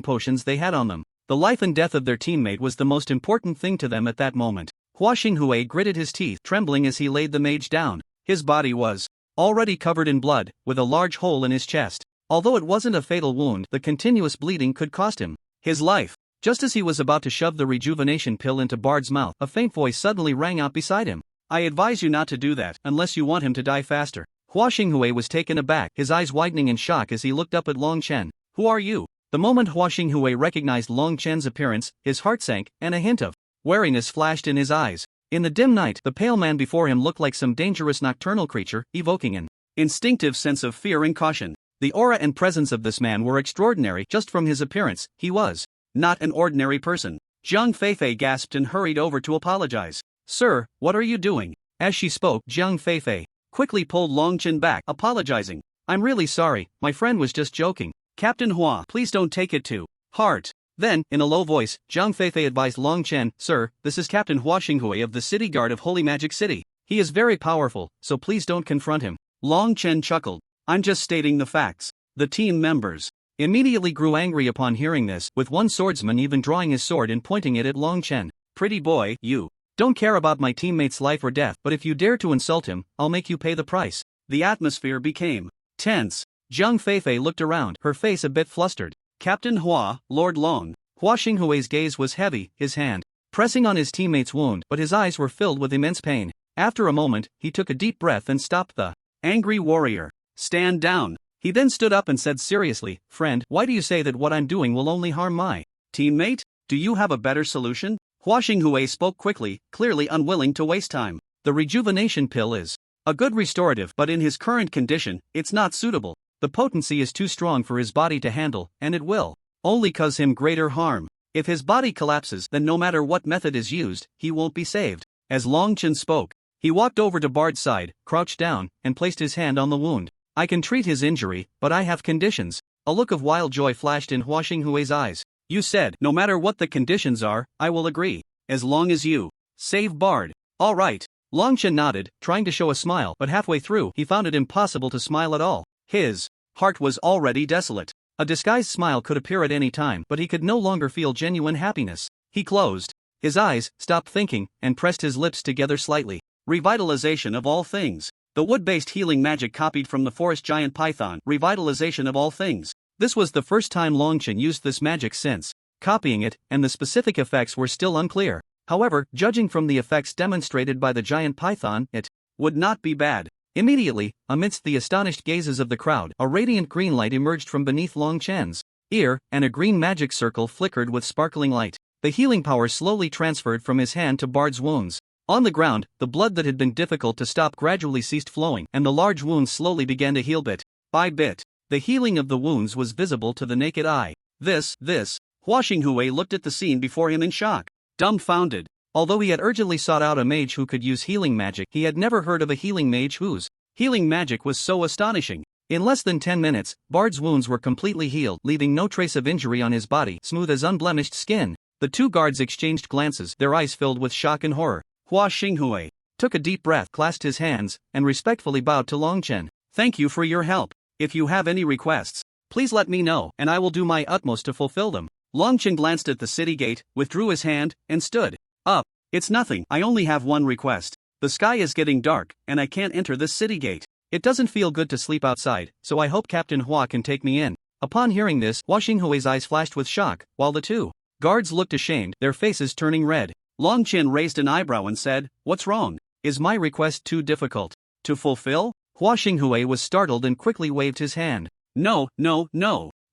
potions they had on them. The life and death of their teammate was the most important thing to them at that moment. Hua Xinghui gritted his teeth, trembling as he laid the mage down. His body was already covered in blood, with a large hole in his chest. Although it wasn't a fatal wound, the continuous bleeding could cost him his life. Just as he was about to shove the rejuvenation pill into Bard's mouth, a faint voice suddenly rang out beside him. I advise you not to do that, unless you want him to die faster. Hua Xinghui was taken aback, his eyes widening in shock as he looked up at Long Chen. Who are you? The moment Hua Xinghui recognized Long Chen's appearance, his heart sank, and a hint of wariness flashed in his eyes. In the dim night, the pale man before him looked like some dangerous nocturnal creature, evoking an instinctive sense of fear and caution. The aura and presence of this man were extraordinary. Just from his appearance, he was not an ordinary person. Jiang Feifei gasped and hurried over to apologize. Sir, what are you doing? As she spoke, Jiang Feifei quickly pulled Long Chen back, apologizing. I'm really sorry, my friend was just joking. Captain Hua, please don't take it to heart. Then, in a low voice, Jiang Feifei advised Long Chen, Sir, this is Captain Hua Xinghui of the City Guard of Holy Magic City. He is very powerful, so please don't confront him. Long Chen chuckled. I'm just stating the facts. The team members immediately grew angry upon hearing this, with one swordsman even drawing his sword and pointing it at Long Chen. Pretty boy, you don't care about my teammate's life or death, but if you dare to insult him, I'll make you pay the price. The atmosphere became tense. Jiang Feifei looked around, her face a bit flustered. Captain Hua, Lord Long. Hua Xinghui's gaze was heavy, his hand pressing on his teammate's wound, but his eyes were filled with immense pain. After a moment, he took a deep breath and stopped the angry warrior. Stand down. He then stood up and said seriously, friend, why do you say that what I'm doing will only harm my teammate? Do you have a better solution? Hua Xinghui spoke quickly, clearly unwilling to waste time. The rejuvenation pill is a good restorative, but in his current condition, it's not suitable. The potency is too strong for his body to handle, and it will only cause him greater harm. If his body collapses, then no matter what method is used, he won't be saved. As Long Chen spoke, he walked over to Bard's side, crouched down, and placed his hand on the wound. I can treat his injury, but I have conditions. A look of wild joy flashed in Hua Xinghui's eyes. You said, no matter what the conditions are, I will agree. As long as you save Bard. All right. Long Chen nodded, trying to show a smile, but halfway through, he found it impossible to smile at all. His heart was already desolate. A disguised smile could appear at any time, but he could no longer feel genuine happiness. He closed his eyes, stopped thinking, and pressed his lips together slightly. Revitalization of all things. The wood-based healing magic copied from the forest giant python. Revitalization of all things. This was the first time Long Chen used this magic since copying it, and the specific effects were still unclear. However, judging from the effects demonstrated by the giant python, it would not be bad. Immediately, amidst the astonished gazes of the crowd, a radiant green light emerged from beneath Long Chen's ear, and a green magic circle flickered with sparkling light. The healing power slowly transferred from his hand to Bard's wounds. On the ground, the blood that had been difficult to stop gradually ceased flowing, and the large wounds slowly began to heal bit by bit. The healing of the wounds was visible to the naked eye. This, Hua Xinghui looked at the scene before him in shock, dumbfounded. Although he had urgently sought out a mage who could use healing magic, he had never heard of a healing mage whose healing magic was so astonishing. In less than 10 minutes, Bard's wounds were completely healed, leaving no trace of injury on his body, smooth as unblemished skin. The two guards exchanged glances, their eyes filled with shock and horror. Hua Xinghui took a deep breath, clasped his hands, and respectfully bowed to Long Chen. Thank you for your help. If you have any requests, please let me know, and I will do my utmost to fulfill them. Long Chen glanced at the city gate, withdrew his hand, and stood up. It's nothing, I only have one request. The sky is getting dark, and I can't enter this city gate. It doesn't feel good to sleep outside, so I hope Captain Hua can take me in. Upon hearing this, Hua Xinghui's eyes flashed with shock, while the two guards looked ashamed, their faces turning red. Long Chen raised an eyebrow and said, what's wrong? Is my request too difficult to fulfill? Hua Xinghui was startled and quickly waved his hand. No.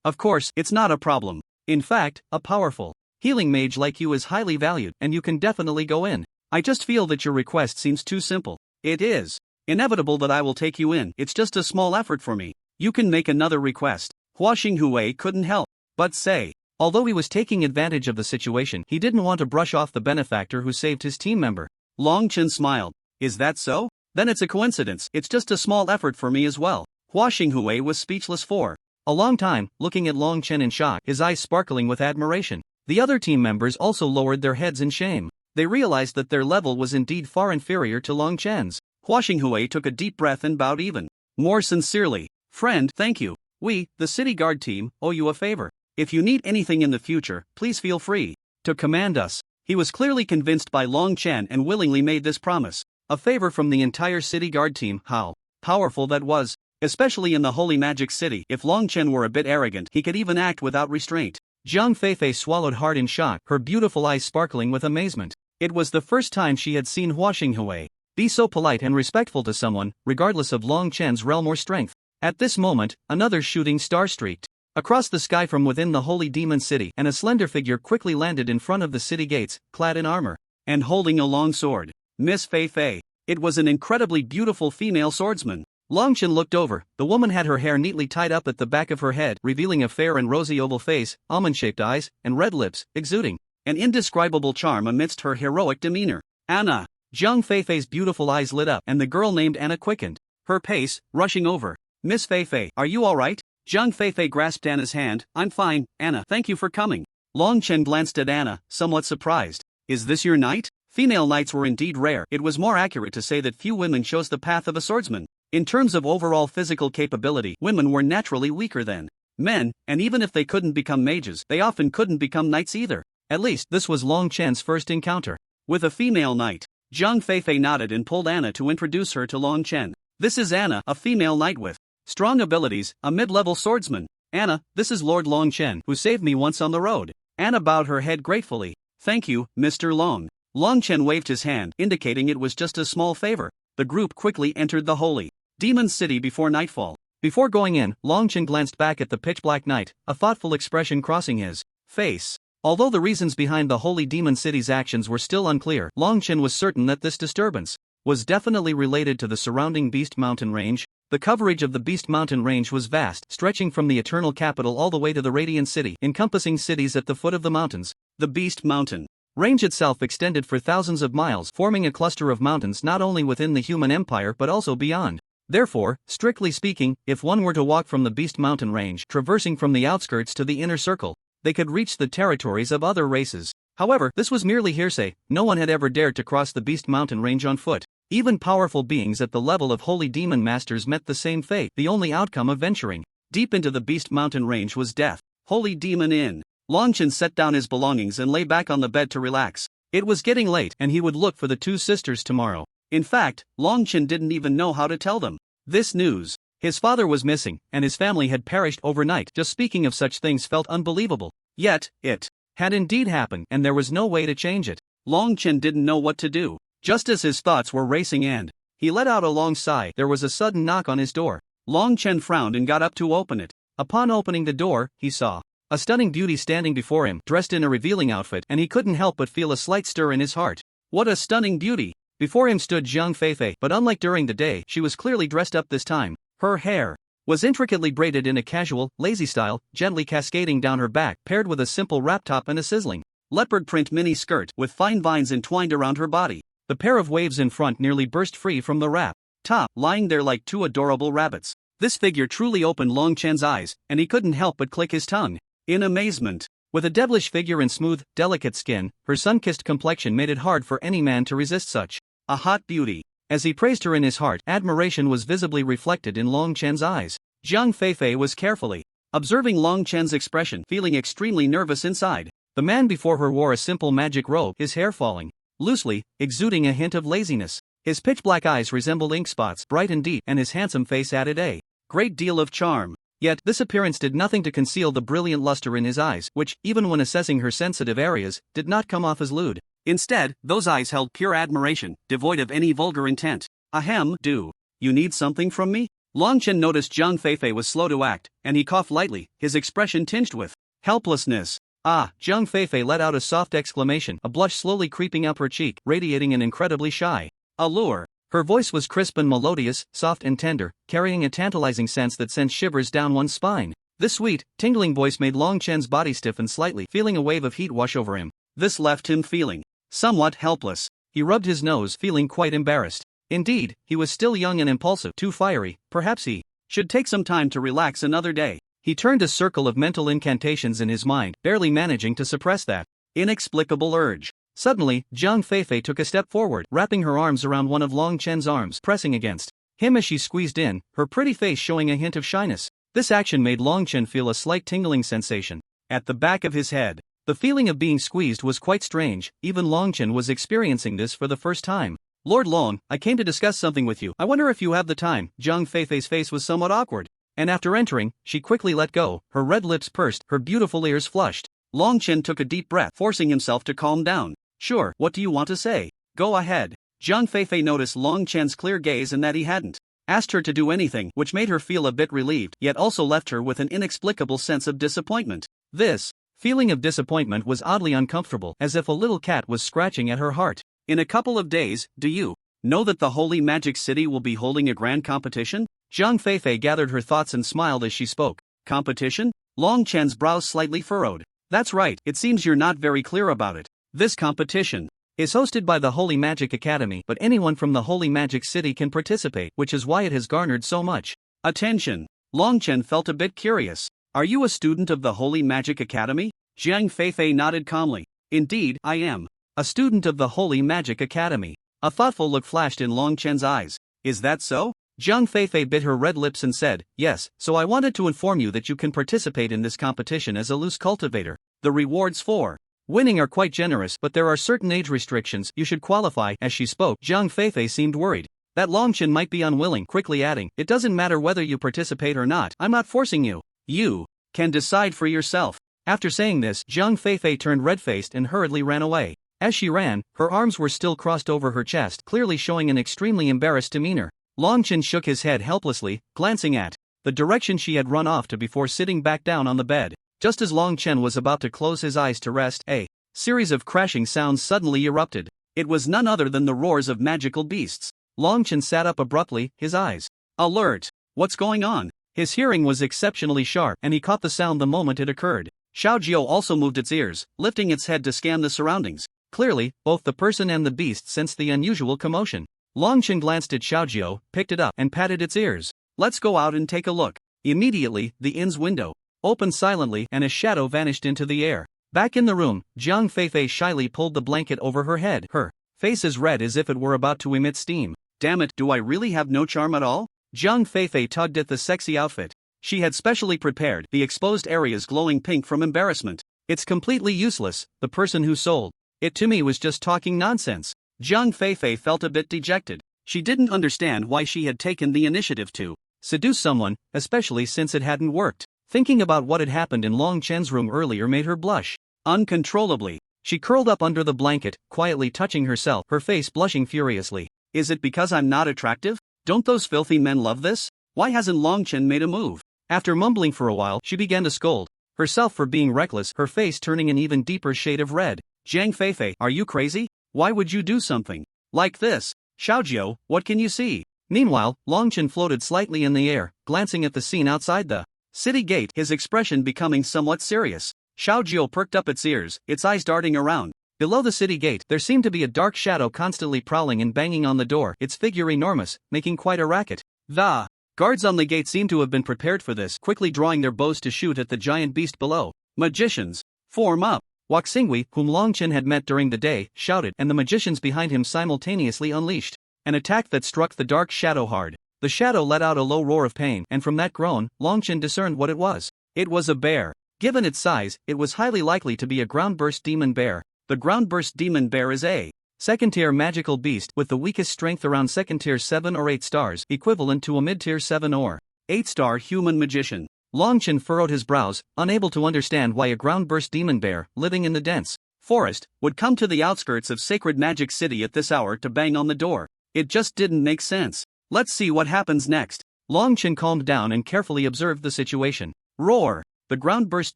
Of course, it's not a problem. In fact, a powerful healing mage like you is highly valued, and you can definitely go in. I just feel that your request seems too simple. It is inevitable that I will take you in, it's just a small effort for me. You can make another request. Hua Xinghui couldn't help but say. Although he was taking advantage of the situation, he didn't want to brush off the benefactor who saved his team member. Long Chen smiled. Is that so? Then it's a coincidence, it's just a small effort for me as well. Hua Xinghui was speechless for a long time, looking at Long Chen in shock, his eyes sparkling with admiration. The other team members also lowered their heads in shame. They realized that their level was indeed far inferior to Long Chen's. Hua Xinghui took a deep breath and bowed even more sincerely. Friend, thank you. We, the city guard team, owe you a favor. If you need anything in the future, please feel free to command us. He was clearly convinced by Long Chen and willingly made this promise. A favor from the entire city guard team. How powerful that was, especially in the Holy Magic City. If Long Chen were a bit arrogant, he could even act without restraint. Zhang Feifei swallowed hard in shock, her beautiful eyes sparkling with amazement. It was the first time she had seen Hua Xinghui be so polite and respectful to someone, regardless of Long Chen's realm or strength. At this moment, another shooting star streaked across the sky from within the Holy Demon City, and a slender figure quickly landed in front of the city gates, clad in armor and holding a long sword. Miss Feifei. It was an incredibly beautiful female swordsman. Long Chen looked over. The woman had her hair neatly tied up at the back of her head, revealing a fair and rosy oval face, almond-shaped eyes, and red lips, exuding an indescribable charm amidst her heroic demeanor. Anna. Zhang Feifei's beautiful eyes lit up, and the girl named Anna quickened her pace, rushing over. Miss Feifei, are you alright? Zhang Feifei grasped Anna's hand. I'm fine, Anna, thank you for coming. Long Chen glanced at Anna, somewhat surprised. Is this your knight? Female knights were indeed rare. It was more accurate to say that few women chose the path of a swordsman. In terms of overall physical capability, women were naturally weaker than men, and even if they couldn't become mages, they often couldn't become knights either. At least, this was Long Chen's first encounter with a female knight. Zhang Feifei nodded and pulled Anna to introduce her to Long Chen. This is Anna, a female knight with strong abilities, a mid-level swordsman. Anna, this is Lord Long Chen, who saved me once on the road. Anna bowed her head gratefully. Thank you, Mr. Long. Long Chen waved his hand, indicating it was just a small favor. The group quickly entered the holy demon city before nightfall. Before going in, Long Chen glanced back at the pitch-black night, a thoughtful expression crossing his face. Although the reasons behind the holy demon city's actions were still unclear, Long Chen was certain that this disturbance was definitely related to the surrounding Beast Mountain range. The coverage of the Beast Mountain range was vast, stretching from the Eternal Capital all the way to the Radiant City, encompassing cities at the foot of the mountains. The Beast Mountain range itself extended for thousands of miles, forming a cluster of mountains not only within the human empire but also beyond. Therefore, strictly speaking, if one were to walk from the Beast Mountain range, traversing from the outskirts to the inner circle, they could reach the territories of other races. However, this was merely hearsay. No one had ever dared to cross the Beast Mountain range on foot. Even powerful beings at the level of holy demon masters met the same fate. The only outcome of venturing deep into the Beast Mountain range was death. Holy Demon Inn. Long Chen set down his belongings and lay back on the bed to relax. It was getting late and he would look for the two sisters tomorrow. In fact, Long Chen didn't even know how to tell them this news. His father was missing, and his family had perished overnight. Just speaking of such things felt unbelievable. Yet, it had indeed happened, and there was no way to change it. Long Chen didn't know what to do. Just as his thoughts were racing and he let out a long sigh, there was a sudden knock on his door. Long Chen frowned and got up to open it. Upon opening the door, he saw a stunning beauty standing before him, dressed in a revealing outfit, and he couldn't help but feel a slight stir in his heart. What a stunning beauty! Before him stood Zhang Feifei, but unlike during the day, she was clearly dressed up this time. Her hair was intricately braided in a casual, lazy style, gently cascading down her back, paired with a simple wrap top and a sizzling leopard print mini skirt with fine vines entwined around her body. The pair of waves in front nearly burst free from the wrap top, lying there like two adorable rabbits. This figure truly opened Long Chen's eyes, and he couldn't help but click his tongue in amazement. With a devilish figure and smooth, delicate skin, her sun-kissed complexion made it hard for any man to resist such a hot beauty. As he praised her in his heart, admiration was visibly reflected in Long Chen's eyes. Zhang Feifei was carefully observing Long Chen's expression, feeling extremely nervous inside. The man before her wore a simple magic robe, his hair falling loosely, exuding a hint of laziness. His pitch-black eyes resembled ink spots, bright and deep, and his handsome face added a great deal of charm. Yet, this appearance did nothing to conceal the brilliant luster in his eyes, which, even when assessing her sensitive areas, did not come off as lewd. Instead, those eyes held pure admiration, devoid of any vulgar intent. Ahem, do you need something from me? Long Chen noticed Zhang Feifei was slow to act, and he coughed lightly, his expression tinged with helplessness. Ah, Zhang Feifei let out a soft exclamation, a blush slowly creeping up her cheek, radiating an incredibly shy allure. Her voice was crisp and melodious, soft and tender, carrying a tantalizing sense that sent shivers down one's spine. This sweet, tingling voice made Long Chen's body stiffen slightly, feeling a wave of heat wash over him. This left him feeling somewhat helpless. He rubbed his nose, feeling quite embarrassed. Indeed, he was still young and impulsive, too fiery. Perhaps he should take some time to relax another day. He turned a circle of mental incantations in his mind, barely managing to suppress that inexplicable urge. Suddenly, Zhang Feifei took a step forward, wrapping her arms around one of Long Chen's arms, pressing against him as she squeezed in, her pretty face showing a hint of shyness. This action made Long Chen feel a slight tingling sensation at the back of his head. The feeling of being squeezed was quite strange. Even Long Chen was experiencing this for the first time. Lord Long, I came to discuss something with you. I wonder if you have the time. Zhang Feifei's face was somewhat awkward, and after entering, she quickly let go, her red lips pursed, her beautiful ears flushed. Long Chen took a deep breath, forcing himself to calm down. Sure, what do you want to say? Go ahead. Zhang Feifei noticed Long Chen's clear gaze and that he hadn't asked her to do anything, which made her feel a bit relieved, yet also left her with an inexplicable sense of disappointment. This feeling of disappointment was oddly uncomfortable, as if a little cat was scratching at her heart. In a couple of days, do you know that the Holy Magic City will be holding a grand competition? Zhang Feifei gathered her thoughts and smiled as she spoke. Competition? Long Chen's brows slightly furrowed. That's right, it seems you're not very clear about it. This competition is hosted by the Holy Magic Academy, but anyone from the Holy Magic City can participate, which is why it has garnered so much attention. Long Chen felt a bit curious. Are you a student of the Holy Magic Academy? Zhang Feifei nodded calmly. Indeed, I am a student of the Holy Magic Academy. A thoughtful look flashed in Long Chen's eyes. Is that so? Zhang Feifei bit her red lips and said, yes, so I wanted to inform you that you can participate in this competition as a loose cultivator. The rewards for winning are quite generous, but there are certain age restrictions. You should qualify. As she spoke, Zhang Feifei seemed worried that Long Chen might be unwilling, quickly adding, it doesn't matter whether you participate or not, I'm not forcing you. You can decide for yourself. After saying this, Zhang Feifei turned red-faced and hurriedly ran away. As she ran, her arms were still crossed over her chest, clearly showing an extremely embarrassed demeanor. Long Chen shook his head helplessly, glancing at the direction she had run off to before sitting back down on the bed. Just as Long Chen was about to close his eyes to rest, a series of crashing sounds suddenly erupted. It was none other than the roars of magical beasts. Long Chen sat up abruptly, his eyes alert. What's going on? His hearing was exceptionally sharp, and he caught the sound the moment it occurred. Xiaojiu also moved its ears, lifting its head to scan the surroundings. Clearly, both the person and the beast sensed the unusual commotion. Long Chen glanced at Xiaojiu, picked it up, and patted its ears. Let's go out and take a look. Immediately, the inn's window opened silently and a shadow vanished into the air. Back in the room, Zhang Feifei shyly pulled the blanket over her head, her face as red as if it were about to emit steam. Damn it, do I really have no charm at all? Zhang Feifei tugged at the sexy outfit. She had specially prepared the exposed areas glowing pink from embarrassment. It's completely useless, the person who sold it to me was just talking nonsense. Zhang Feifei felt a bit dejected. She didn't understand why she had taken the initiative to seduce someone, especially since it hadn't worked. Thinking about what had happened in Long Chen's room earlier made her blush uncontrollably. She curled up under the blanket, quietly touching herself, her face blushing furiously. Is it because I'm not attractive? Don't those filthy men love this? Why hasn't Long Chen made a move? After mumbling for a while, she began to scold herself for being reckless, her face turning an even deeper shade of red. Zhang Feifei, are you crazy? Why would you do something like this? Xiaojiu, what can you see? Meanwhile, Long Chen floated slightly in the air, glancing at the scene outside the city gate, his expression becoming somewhat serious. Xiaojiu perked up its ears, its eyes darting around. Below the city gate, there seemed to be a dark shadow constantly prowling and banging on the door, its figure enormous, making quite a racket. The guards on the gate seemed to have been prepared for this, quickly drawing their bows to shoot at the giant beast below. Magicians, form up! Waxingui, whom Long Chen had met during the day, shouted, and the magicians behind him simultaneously unleashed an attack that struck the dark shadow hard. The shadow let out a low roar of pain, and from that groan, Long Chen discerned what it was. It was a bear. Given its size, it was highly likely to be a ground-burst demon bear. The ground-burst demon bear is a second-tier magical beast with the weakest strength around second-tier 7 or 8 stars, equivalent to a mid-tier 7 or 8-star human magician. Long Chen furrowed his brows, unable to understand why a ground-burst demon bear, living in the dense forest, would come to the outskirts of Sacred Magic City at this hour to bang on the door. It just didn't make sense. Let's see what happens next. Long Chen calmed down and carefully observed the situation. Roar! The ground-burst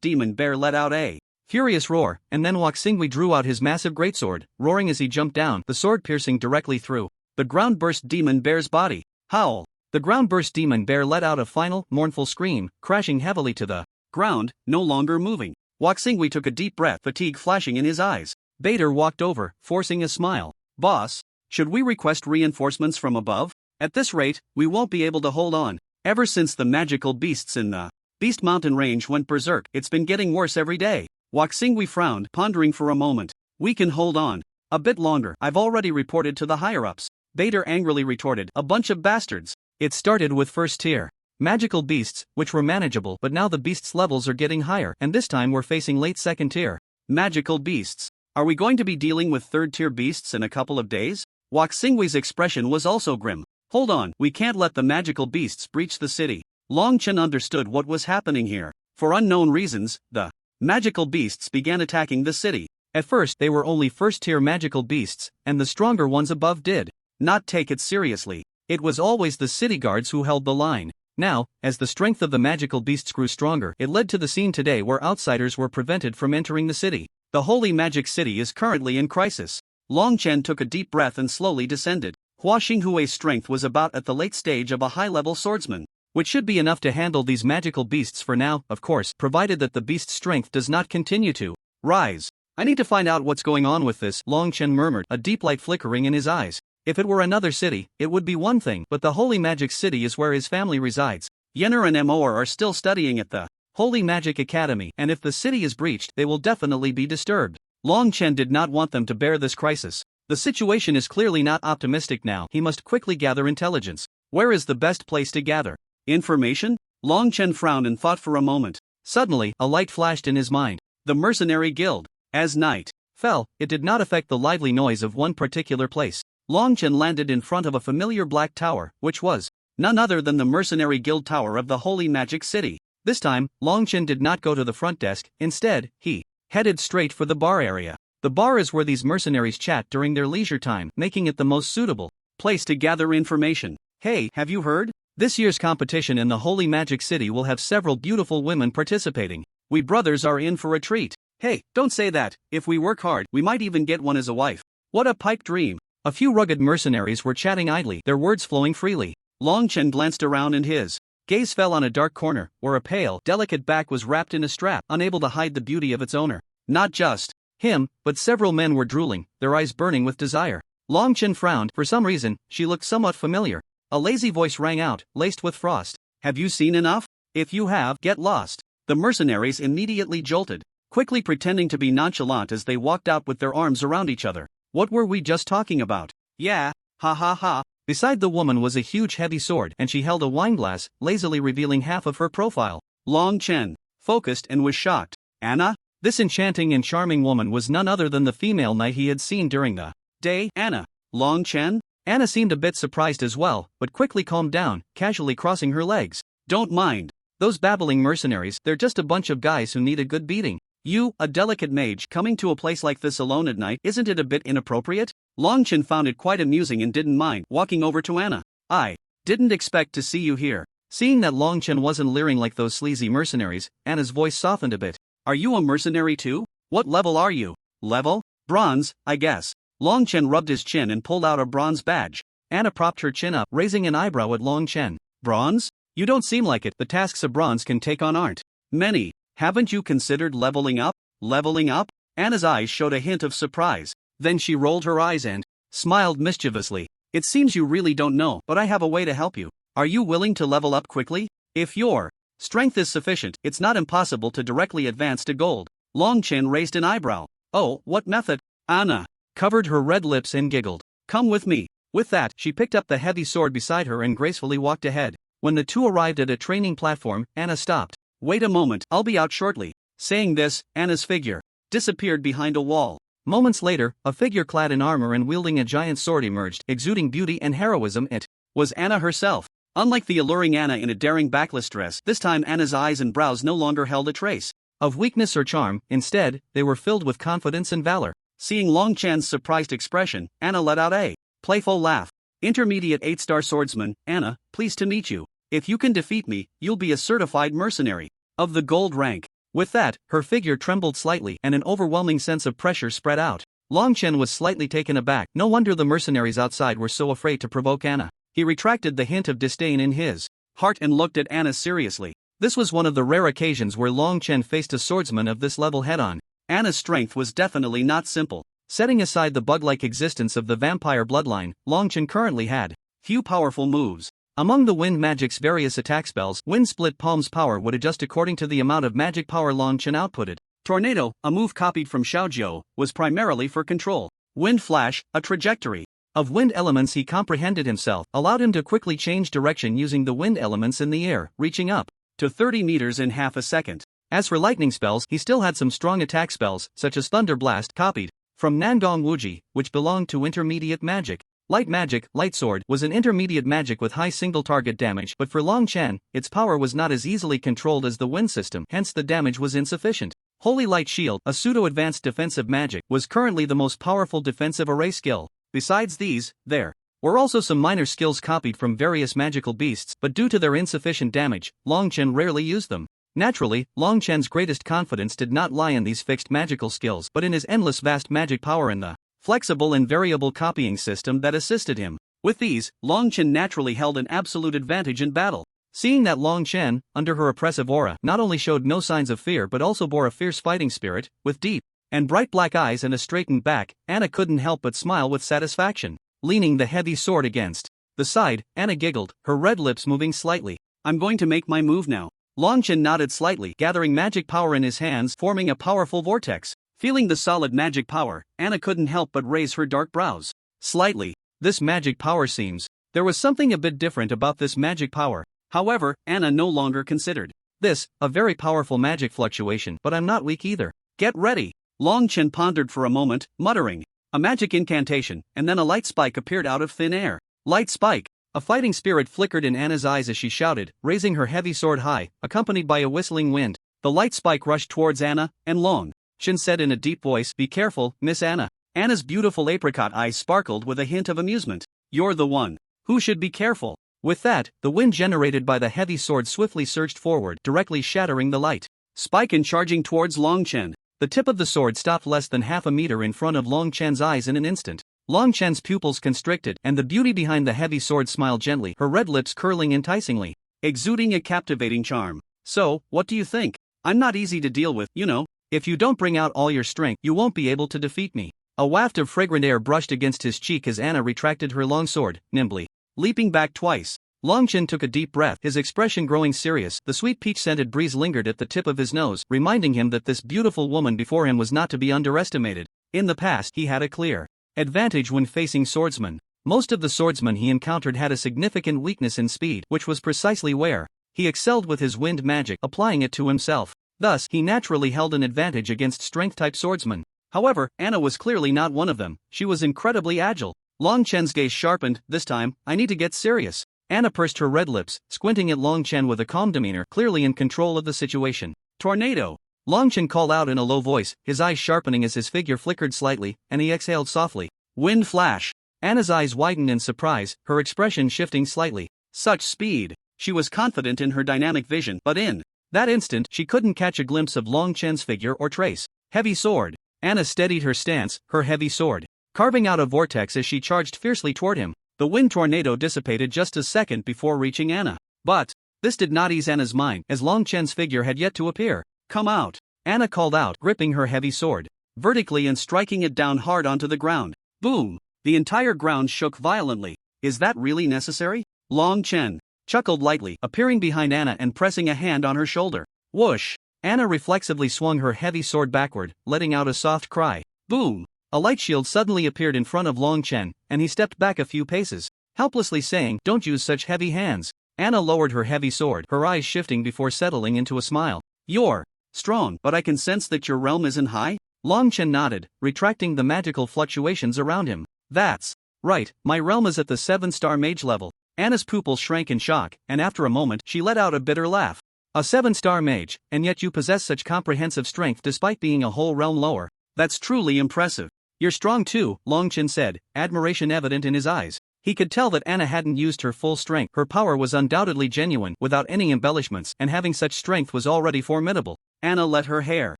demon bear let out a furious roar, and then Waxingui drew out his massive greatsword, roaring as he jumped down, the sword piercing directly through the ground-burst demon bear's body. Howl! The ground-burst demon bear let out a final, mournful scream, crashing heavily to the ground, no longer moving. Waxingui took a deep breath, fatigue flashing in his eyes. Bader walked over, forcing a smile. Boss, should we request reinforcements from above? At this rate, we won't be able to hold on. Ever since the magical beasts in the Beast Mountain range went berserk, it's been getting worse every day. Waxingui frowned, pondering for a moment. We can hold on a bit longer. I've already reported to the higher-ups. Bader angrily retorted, a bunch of bastards. It started with first-tier magical beasts, which were manageable, but now the beasts' levels are getting higher, and this time we're facing late second-tier magical beasts. Are we going to be dealing with third-tier beasts in a couple of days? Waxingwe's expression was also grim. Hold on, we can't let the magical beasts breach the city. Long Chen understood what was happening here. For unknown reasons, the magical beasts began attacking the city. At first they were only first-tier magical beasts, and the stronger ones above did not take it seriously. It was always the city guards who held the line. Now, as the strength of the magical beasts grew stronger, it led to the scene today where outsiders were prevented from entering the city. The Holy Magic City is currently in crisis. Long Chen took a deep breath and slowly descended. Hua Xinghui's strength was about at the late stage of a high-level swordsman, which should be enough to handle these magical beasts for now, of course, provided that the beast's strength does not continue to rise. I need to find out what's going on with this, Long Chen murmured, a deep light flickering in his eyes. If it were another city, it would be one thing, but the Holy Magic City is where his family resides. Yenner and Moer are still studying at the Holy Magic Academy, and if the city is breached, they will definitely be disturbed. Long Chen did not want them to bear this crisis. The situation is clearly not optimistic now. He must quickly gather intelligence. Where is the best place to gather information? Long Chen frowned and thought for a moment. Suddenly, a light flashed in his mind. The Mercenary Guild. As night fell, it did not affect the lively noise of one particular place. Long Chen landed in front of a familiar black tower, which was none other than the Mercenary Guild Tower of the Holy Magic City. This time, Long Chen did not go to the front desk, instead, he headed straight for the bar area. The bar is where these mercenaries chat during their leisure time, making it the most suitable place to gather information. Hey, have you heard? This year's competition in the Holy Magic City will have several beautiful women participating. We brothers are in for a treat. Hey, don't say that. If we work hard, we might even get one as a wife. What a pipe dream. A few rugged mercenaries were chatting idly, their words flowing freely. Long Chen glanced around and his gaze fell on a dark corner, where a pale, delicate back was wrapped in a strap, unable to hide the beauty of its owner. Not just him, but several men were drooling, their eyes burning with desire. Long Chen frowned. For some reason, she looked somewhat familiar. A lazy voice rang out, laced with frost. Have you seen enough? If you have, get lost. The mercenaries immediately jolted, quickly pretending to be nonchalant as they walked out with their arms around each other. What were we just talking about? Yeah, ha ha ha. Beside the woman was a huge heavy sword, and she held a wineglass, lazily revealing half of her profile. Long Chen focused and was shocked. Anna? This enchanting and charming woman was none other than the female knight he had seen during the day. Anna. Long Chen? Anna seemed a bit surprised as well, but quickly calmed down, casually crossing her legs. Don't mind those babbling mercenaries, they're just a bunch of guys who need a good beating. You, a delicate mage, coming to a place like this alone at night, isn't it a bit inappropriate? Long Chen found it quite amusing and didn't mind walking over to Anna. I didn't expect to see you here. Seeing that Long Chen wasn't leering like those sleazy mercenaries, Anna's voice softened a bit. Are you a mercenary too? What level are you? Level? Bronze, I guess. Long Chen rubbed his chin and pulled out a bronze badge. Anna propped her chin up, raising an eyebrow at Long Chen. Bronze? You don't seem like it. The tasks a bronze can take on aren't many. Haven't you considered leveling up? Leveling up? Anna's eyes showed a hint of surprise. Then she rolled her eyes and smiled mischievously. It seems you really don't know, but I have a way to help you. Are you willing to level up quickly? If your strength is sufficient, it's not impossible to directly advance to gold. Long Chen raised an eyebrow. Oh, what method? Anna covered her red lips and giggled. Come with me. With that, she picked up the heavy sword beside her and gracefully walked ahead. When the two arrived at a training platform, Anna stopped. Wait a moment, I'll be out shortly. Saying this, Anna's figure disappeared behind a wall. Moments later, a figure clad in armor and wielding a giant sword emerged, exuding beauty and heroism. It was Anna herself. Unlike the alluring Anna in a daring backless dress, this time Anna's eyes and brows no longer held a trace of weakness or charm. Instead, they were filled with confidence and valor. Seeing Long Chan's surprised expression, Anna let out a playful laugh. Intermediate 8-star swordsman, Anna, pleased to meet you. If you can defeat me, you'll be a certified mercenary of the gold rank. With that, her figure trembled slightly and an overwhelming sense of pressure spread out. Long Chen was slightly taken aback. No wonder the mercenaries outside were so afraid to provoke Anna. He retracted the hint of disdain in his heart and looked at Anna seriously. This was one of the rare occasions where Long Chen faced a swordsman of this level head-on. Anna's strength was definitely not simple. Setting aside the bug-like existence of the vampire bloodline, Long Chen currently had few powerful moves. Among the wind magic's various attack spells, Wind Split Palm's power would adjust according to the amount of magic power Long Chen outputted. Tornado, a move copied from Xiaojiu, was primarily for control. Wind Flash, a trajectory of wind elements he comprehended himself, allowed him to quickly change direction using the wind elements in the air, reaching up to 30 meters in half a second. As for lightning spells, he still had some strong attack spells, such as Thunder Blast, copied from Nangong Wuji, which belonged to intermediate magic. Light magic, Light Sword, was an intermediate magic with high single-target damage, but for Long Chen, its power was not as easily controlled as the wind system, hence the damage was insufficient. Holy Light Shield, a pseudo-advanced defensive magic, was currently the most powerful defensive array skill. Besides these, there were also some minor skills copied from various magical beasts, but due to their insufficient damage, Long Chen rarely used them. Naturally, Long Chen's greatest confidence did not lie in these fixed magical skills but in his endless vast magic power and the flexible and variable copying system that assisted him. With these, Long Chen naturally held an absolute advantage in battle. Seeing that Long Chen, under her oppressive aura, not only showed no signs of fear but also bore a fierce fighting spirit, with deep and bright black eyes and a straightened back, Anna couldn't help but smile with satisfaction. Leaning the heavy sword against the side, Anna giggled, her red lips moving slightly. I'm going to make my move now. Long Chen nodded slightly, gathering magic power in his hands, forming a powerful vortex. Feeling the solid magic power, Anna couldn't help but raise her dark brows slightly. This magic power seems. There was something a bit different about this magic power. However, Anna no longer considered this a very powerful magic fluctuation, but I'm not weak either. Get ready. Long Chen pondered for a moment, muttering a magic incantation, and then a light spike appeared out of thin air. Light spike. A fighting spirit flickered in Anna's eyes as she shouted, raising her heavy sword high, accompanied by a whistling wind. The light spike rushed towards Anna, and Long Chen said in a deep voice, "Be careful, Miss Anna." Anna's beautiful apricot eyes sparkled with a hint of amusement. "You're the one who should be careful." With that, the wind generated by the heavy sword swiftly surged forward, directly shattering the light spike and charging towards Long Chen. The tip of the sword stopped less than half a meter in front of Long Chen's eyes in an instant. Long Chen's pupils constricted, and the beauty behind the heavy sword smiled gently, her red lips curling enticingly, exuding a captivating charm. "So, what do you think? I'm not easy to deal with, you know. If you don't bring out all your strength, you won't be able to defeat me." A waft of fragrant air brushed against his cheek as Anna retracted her long sword, nimbly leaping back twice. Long Chen took a deep breath, his expression growing serious. The sweet peach-scented breeze lingered at the tip of his nose, reminding him that this beautiful woman before him was not to be underestimated. In the past, he had a clear advantage when facing swordsmen. Most of the swordsmen he encountered had a significant weakness in speed, which was precisely where he excelled with his wind magic, applying it to himself. Thus, he naturally held an advantage against strength-type swordsmen. However, Anna was clearly not one of them. She was incredibly agile. Long Chen's gaze sharpened. "This time, I need to get serious." Anna pursed her red lips, squinting at Long Chen with a calm demeanor, clearly in control of the situation. "Tornado!" Long Chen called out in a low voice, his eyes sharpening as his figure flickered slightly, and he exhaled softly. "Wind flash!" Anna's eyes widened in surprise, her expression shifting slightly. Such speed! She was confident in her dynamic vision, but in that instant, she couldn't catch a glimpse of Long Chen's figure or trace. Heavy sword. Anna steadied her stance, her heavy sword carving out a vortex as she charged fiercely toward him. The wind tornado dissipated just a second before reaching Anna. But this did not ease Anna's mind, as Long Chen's figure had yet to appear. "Come out!" Anna called out, gripping her heavy sword vertically and striking it down hard onto the ground. Boom! The entire ground shook violently. "Is that really necessary?" Long Chen chuckled lightly, appearing behind Anna and pressing a hand on her shoulder. Whoosh! Anna reflexively swung her heavy sword backward, letting out a soft cry. Boom! A light shield suddenly appeared in front of Long Chen, and he stepped back a few paces, helplessly saying, "Don't use such heavy hands." Anna lowered her heavy sword, her eyes shifting before settling into a smile. "You're strong, but I can sense that your realm isn't high?" Long Chen nodded, retracting the magical fluctuations around him. "That's right, my realm is at the 7-star mage level." Anna's pupils shrank in shock, and after a moment, she let out a bitter laugh. "A 7-star mage, and yet you possess such comprehensive strength despite being a whole realm lower. That's truly impressive." "You're strong too," Long Chen said, admiration evident in his eyes. He could tell that Anna hadn't used her full strength. Her power was undoubtedly genuine, without any embellishments, and having such strength was already formidable. Anna let her hair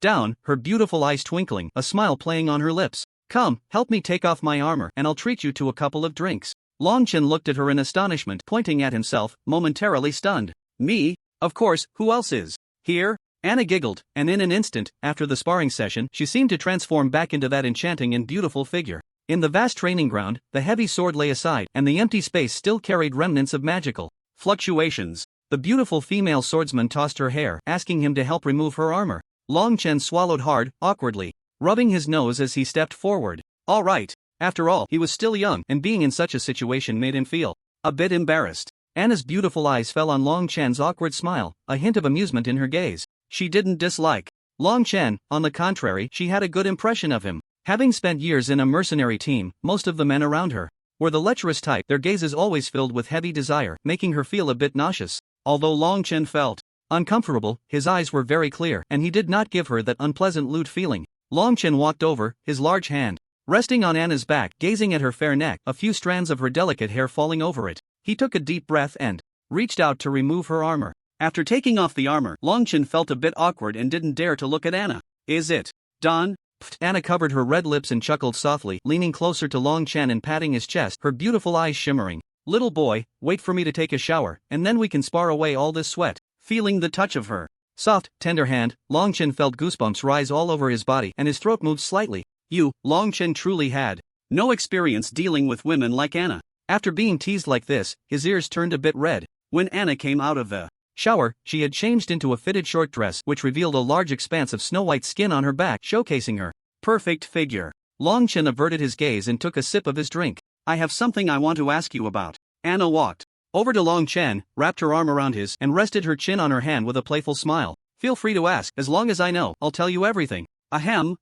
down, her beautiful eyes twinkling, a smile playing on her lips. "Come, help me take off my armor, and I'll treat you to a couple of drinks." Long Chen looked at her in astonishment, pointing at himself, momentarily stunned. "Me? Of course, who else is here?" Anna giggled, and in an instant, after the sparring session, she seemed to transform back into that enchanting and beautiful figure. In the vast training ground, the heavy sword lay aside, and the empty space still carried remnants of magical fluctuations. The beautiful female swordsman tossed her hair, asking him to help remove her armor. Long Chen swallowed hard, awkwardly, rubbing his nose as he stepped forward. All right. After all, he was still young, and being in such a situation made him feel a bit embarrassed. Anna's beautiful eyes fell on Long Chen's awkward smile, a hint of amusement in her gaze. She didn't dislike Long Chen, on the contrary, she had a good impression of him. Having spent years in a mercenary team, most of the men around her were the lecherous type, their gazes always filled with heavy desire, making her feel a bit nauseous. Although Long Chen felt uncomfortable, his eyes were very clear, and he did not give her that unpleasant lewd feeling. Long Chen walked over, his large hand resting on Anna's back, gazing at her fair neck, a few strands of her delicate hair falling over it. He took a deep breath and reached out to remove her armor. After taking off the armor, Long Chen felt a bit awkward and didn't dare to look at Anna. "Is it done?" Anna covered her red lips and chuckled softly, leaning closer to Long Chen and patting his chest, her beautiful eyes shimmering. "Little boy, wait for me to take a shower, and then we can spar away all this sweat." Feeling the touch of her soft, tender hand, Long Chen felt goosebumps rise all over his body and his throat moved slightly. Long Chen truly had no experience dealing with women like Anna. After being teased like this, his ears turned a bit red. When Anna came out of the shower, she had changed into a fitted short dress which revealed a large expanse of snow-white skin on her back, showcasing her perfect figure. Long Chen averted his gaze and took a sip of his drink. "I have something I want to ask you about." Anna walked over to Long Chen, wrapped her arm around his, and rested her chin on her hand with a playful smile. "Feel free to ask, as long as I know, I'll tell you everything." Ahem,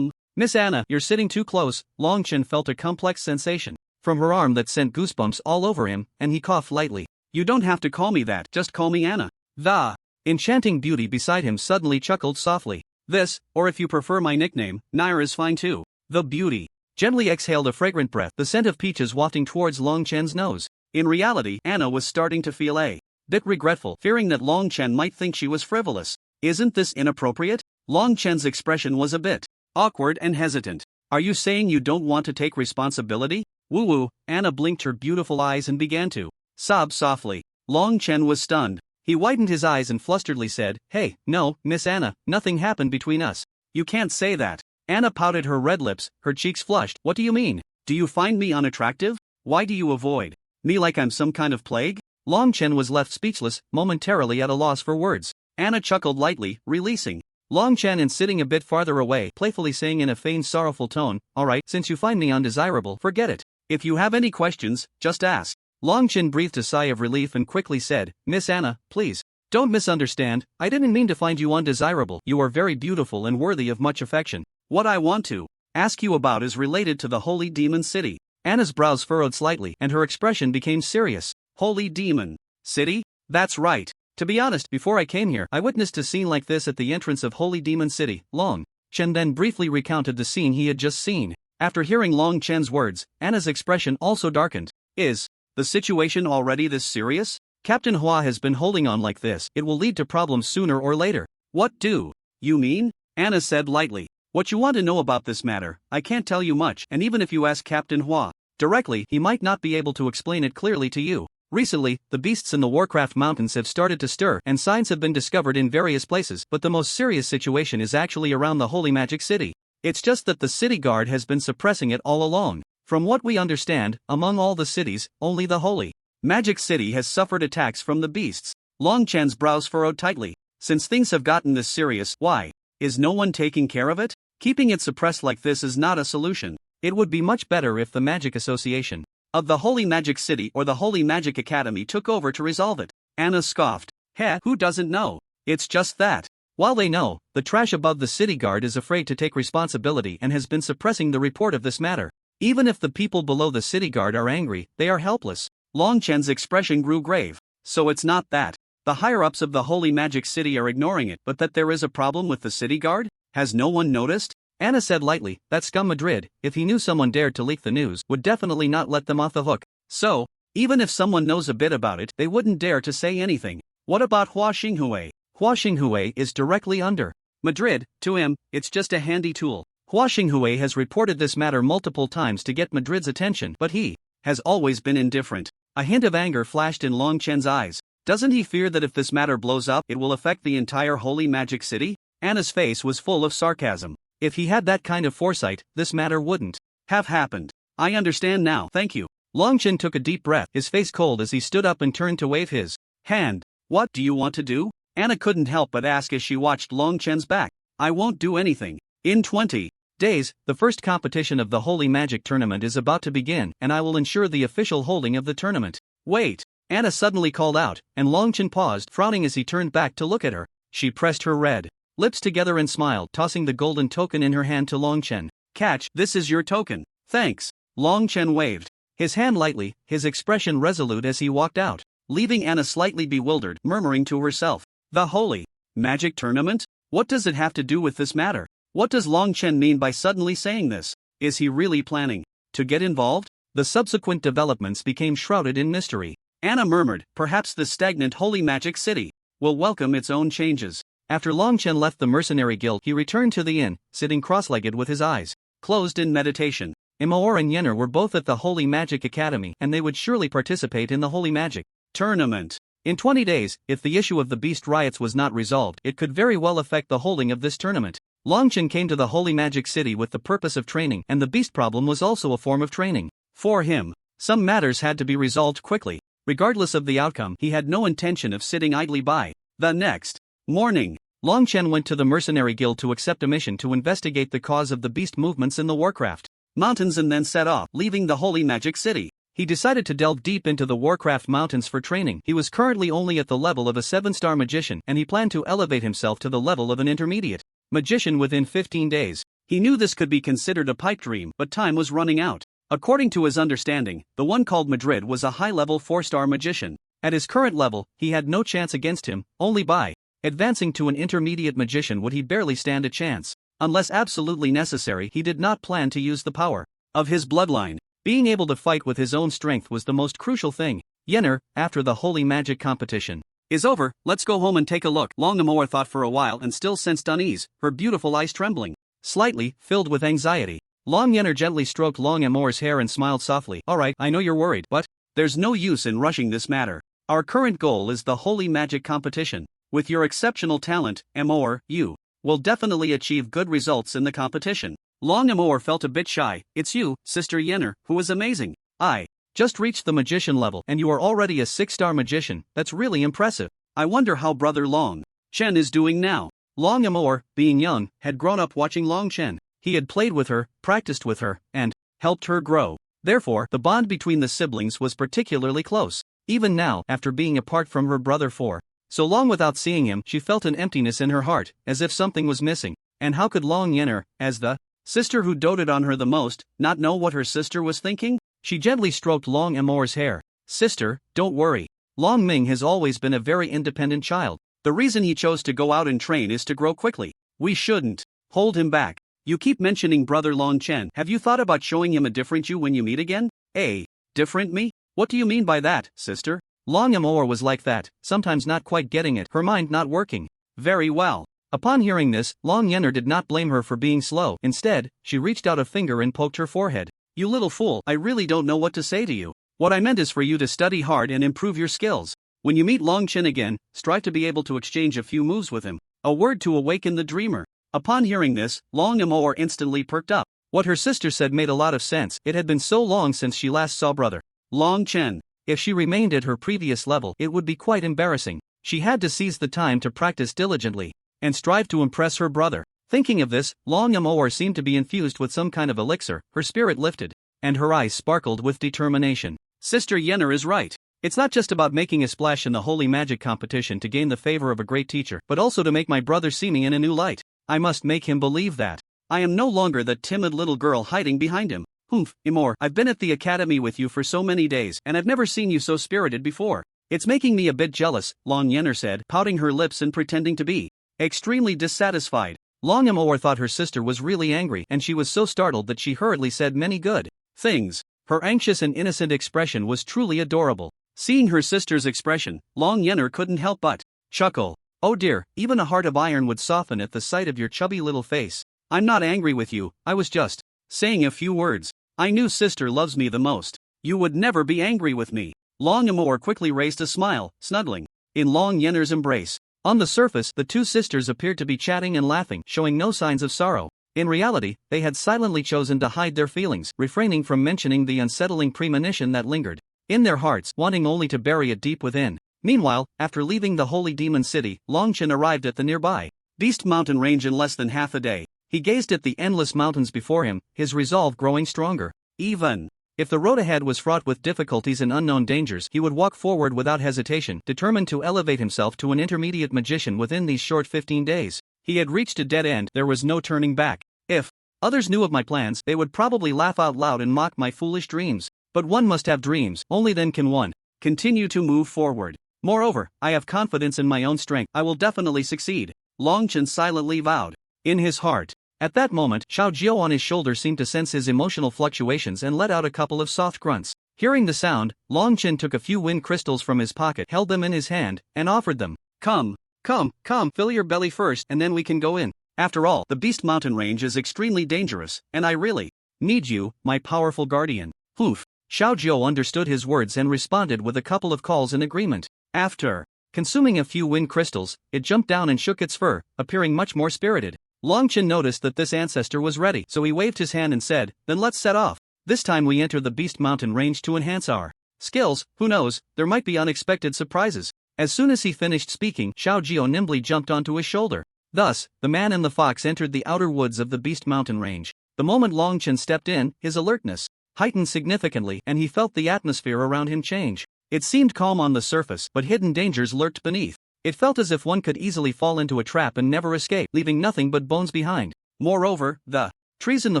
Miss Anna, you're sitting too close." Long Chen felt a complex sensation. from her arm that sent goosebumps all over him, and he coughed lightly. You don't have to call me that, just call me Anna. The enchanting beauty beside him suddenly chuckled softly. This, or if you prefer my nickname, Nair is fine too. The beauty gently exhaled a fragrant breath, the scent of peaches wafting towards Long Chen's nose. In reality, Anna was starting to feel a bit regretful, fearing that Long Chen might think she was frivolous. Isn't this inappropriate? Long Chen's expression was a bit awkward and hesitant. Are you saying you don't want to take responsibility? Woo-woo. Anna blinked her beautiful eyes and began to sob softly. Long Chen was stunned. He widened his eyes and flusteredly said, "Hey, no, Miss Anna, nothing happened between us." You can't say that. Anna pouted her red lips, her cheeks flushed. What do you mean? Do you find me unattractive? Why do you avoid me like I'm some kind of plague? Long Chen was left speechless, momentarily at a loss for words. Anna chuckled lightly, releasing Long Chen and sitting a bit farther away, playfully saying in a feigned sorrowful tone, "Alright, since you find me undesirable, forget it. If you have any questions, just ask." Long Chen breathed a sigh of relief and quickly said, "Miss Anna, please, don't misunderstand, I didn't mean to find you undesirable. You are very beautiful and worthy of much affection. What I want to ask you about is related to the Holy Demon City." Anna's brows furrowed slightly and her expression became serious. Holy Demon City? That's right. To be honest, before I came here, I witnessed a scene like this at the entrance of Holy Demon City. Long Chen then briefly recounted the scene he had just seen. After hearing Long Chen's words, Anna's expression also darkened. Is the situation already this serious? Captain Hua has been holding on like this. It will lead to problems sooner or later. What do you mean? Anna said lightly. What you want to know about this matter, I can't tell you much, and even if you ask Captain Hua directly, he might not be able to explain it clearly to you. Recently, the beasts in the Warcraft Mountains have started to stir, and signs have been discovered in various places, but the most serious situation is actually around the Holy Magic City. It's just that the city guard has been suppressing it all along. From what we understand, among all the cities, only the Holy Magic City has suffered attacks from the beasts. Long Chen's brows furrowed tightly. Since things have gotten this serious, why is no one taking care of it? Keeping it suppressed like this is not a solution. It would be much better if the Magic Association of the Holy Magic City or the Holy Magic Academy took over to resolve it. Anna scoffed. Heh, who doesn't know? It's just that. While they know, the trash above the city guard is afraid to take responsibility and has been suppressing the report of this matter. Even if the people below the city guard are angry, they are helpless. Long Chen's expression grew grave. So it's not that the higher-ups of the Holy Magic City are ignoring it, but that there is a problem with the city guard? Has no one noticed? Anna said lightly, that scum Madrid, if he knew someone dared to leak the news, would definitely not let them off the hook. So, even if someone knows a bit about it, they wouldn't dare to say anything. What about Hua Xinghui? Hua Xinghui is directly under Madrid. To him, it's just a handy tool. Hua Xinghui has reported this matter multiple times to get Madrid's attention, but he has always been indifferent. A hint of anger flashed in Long Chen's eyes. Doesn't he fear that if this matter blows up, it will affect the entire Holy Magic City? Anna's face was full of sarcasm. If he had that kind of foresight, this matter wouldn't have happened. I understand now, thank you. Long Chen took a deep breath, his face cold as he stood up and turned to wave his hand. What do you want to do? Anna couldn't help but ask as she watched Long Chen's back. I won't do anything. In 20 days, the first competition of the Holy Magic Tournament is about to begin, and I will ensure the official holding of the tournament. Wait, Anna suddenly called out, and Long Chen paused, frowning as he turned back to look at her. She pressed her red lips together and smiled, tossing the golden token in her hand to Long Chen. Catch, this is your token. Thanks. Long Chen waved his hand lightly, his expression resolute as he walked out, leaving Anna slightly bewildered, murmuring to herself, the Holy Magic Tournament? What does it have to do with this matter? What does Long Chen mean by suddenly saying this? Is he really planning to get involved? The subsequent developments became shrouded in mystery. Anna murmured, perhaps the stagnant Holy Magic City will welcome its own changes. After Long Chen left the mercenary guild, he returned to the inn, sitting cross-legged with his eyes closed in meditation. Imoor and Yenner were both at the Holy Magic Academy, and they would surely participate in the Holy Magic Tournament. In 20 days, if the issue of the beast riots was not resolved, it could very well affect the holding of this tournament. Long Chen came to the Holy Magic City with the purpose of training, and the beast problem was also a form of training. For him, some matters had to be resolved quickly. Regardless of the outcome, he had no intention of sitting idly by. The next morning, Long Chen went to the Mercenary Guild to accept a mission to investigate the cause of the beast movements in the Warcraft Mountains and then set off, leaving the Holy Magic City. He decided to delve deep into the Warcraft Mountains for training. He was currently only at the level of a 7-star magician, and he planned to elevate himself to the level of an intermediate magician within 15 days. He knew this could be considered a pipe dream, but time was running out. According to his understanding, the one called Madrid was a high-level 4-star magician. At his current level, he had no chance against him, only by advancing to an intermediate magician would he barely stand a chance. Unless absolutely necessary, he did not plan to use the power of his bloodline. Being able to fight with his own strength was the most crucial thing. Yenner, after the holy magic competition is over, let's go home and take a look. Long Amor thought for a while and still sensed unease, her beautiful eyes trembling slightly, filled with anxiety. Long Yenner gently stroked Long Amor's hair and smiled softly. Alright, I know you're worried, but there's no use in rushing this matter. Our current goal is the holy magic competition. With your exceptional talent, Amor, you will definitely achieve good results in the competition. Long Amor felt a bit shy. It's you, Sister Yenner, who is amazing. I just reached the magician level and you are already a 6-star magician. That's really impressive. I wonder how brother Long Chen is doing now. Long Amor, being young, had grown up watching Long Chen. He had played with her, practiced with her, and helped her grow. Therefore, the bond between the siblings was particularly close. Even now, after being apart from her brother for so long without seeing him, she felt an emptiness in her heart, as if something was missing. And how could Long Yenner, as the sister who doted on her the most, not know what her sister was thinking? She gently stroked Long Amor's hair. Sister, don't worry. Long Ming has always been a very independent child. The reason he chose to go out and train is to grow quickly. We shouldn't hold him back. You keep mentioning brother Long Chen. Have you thought about showing him a different you when you meet again? A different me? What do you mean by that, sister? Long Amor was like that, sometimes not quite getting it, her mind not working very well. Upon hearing this, Long Yenner did not blame her for being slow. Instead, she reached out a finger and poked her forehead. You little fool, I really don't know what to say to you. What I meant is for you to study hard and improve your skills. When you meet Long Chen again, strive to be able to exchange a few moves with him. A word to awaken the dreamer. Upon hearing this, Long Amor instantly perked up. What her sister said made a lot of sense. It had been so long since she last saw brother Long Chen. If she remained at her previous level, it would be quite embarrassing. She had to seize the time to practice diligently and strive to impress her brother. Thinking of this, Long Amor seemed to be infused with some kind of elixir. Her spirit lifted, and her eyes sparkled with determination. Sister Yenner is right. It's not just about making a splash in the holy magic competition to gain the favor of a great teacher, but also to make my brother see me in a new light. I must make him believe that I am no longer the timid little girl hiding behind him. Humph, Amor, I've been at the academy with you for so many days, and I've never seen you so spirited before. It's making me a bit jealous, Long Yenner said, pouting her lips and pretending to be extremely dissatisfied. Long Amor thought her sister was really angry, and she was so startled that she hurriedly said many good things. Her anxious and innocent expression was truly adorable. Seeing her sister's expression, Long Yenner couldn't help but chuckle. Oh dear, even a heart of iron would soften at the sight of your chubby little face. I'm not angry with you, I was just saying a few words. I knew sister loves me the most. You would never be angry with me. Long Amor quickly raised a smile, snuggling in Long Yenner's embrace. On the surface, the two sisters appeared to be chatting and laughing, showing no signs of sorrow. In reality, they had silently chosen to hide their feelings, refraining from mentioning the unsettling premonition that lingered in their hearts, wanting only to bury it deep within. Meanwhile, after leaving the holy demon city, Long Chen arrived at the nearby Beast Mountain range in less than half a day. He gazed at the endless mountains before him, his resolve growing stronger. Even if the road ahead was fraught with difficulties and unknown dangers, he would walk forward without hesitation, determined to elevate himself to an intermediate magician within these short 15 days. He had reached a dead end, there was no turning back. If others knew of my plans, they would probably laugh out loud and mock my foolish dreams. But one must have dreams, only then can one continue to move forward. Moreover, I have confidence in my own strength, I will definitely succeed, Long Chen silently vowed in his heart. At that moment, Xiao Jiao on his shoulder seemed to sense his emotional fluctuations and let out a couple of soft grunts. Hearing the sound, Long Chen took a few wind crystals from his pocket, held them in his hand, and offered them. Come, fill your belly first and then we can go in. After all, the Beast Mountain range is extremely dangerous, and I really need you, my powerful guardian. Poof. Xiao Jiao understood his words and responded with a couple of calls in agreement. After consuming a few wind crystals, it jumped down and shook its fur, appearing much more spirited. Long Chen noticed that this ancestor was ready, so he waved his hand and said, then let's set off. This time we enter the Beast Mountain range to enhance our skills, who knows, there might be unexpected surprises. As soon as he finished speaking, Xiao Jiao nimbly jumped onto his shoulder. Thus, the man and the fox entered the outer woods of the Beast Mountain range. The moment Long Chen stepped in, his alertness heightened significantly, and he felt the atmosphere around him change. It seemed calm on the surface, but hidden dangers lurked beneath. It felt as if one could easily fall into a trap and never escape, leaving nothing but bones behind. Moreover, the Trees in the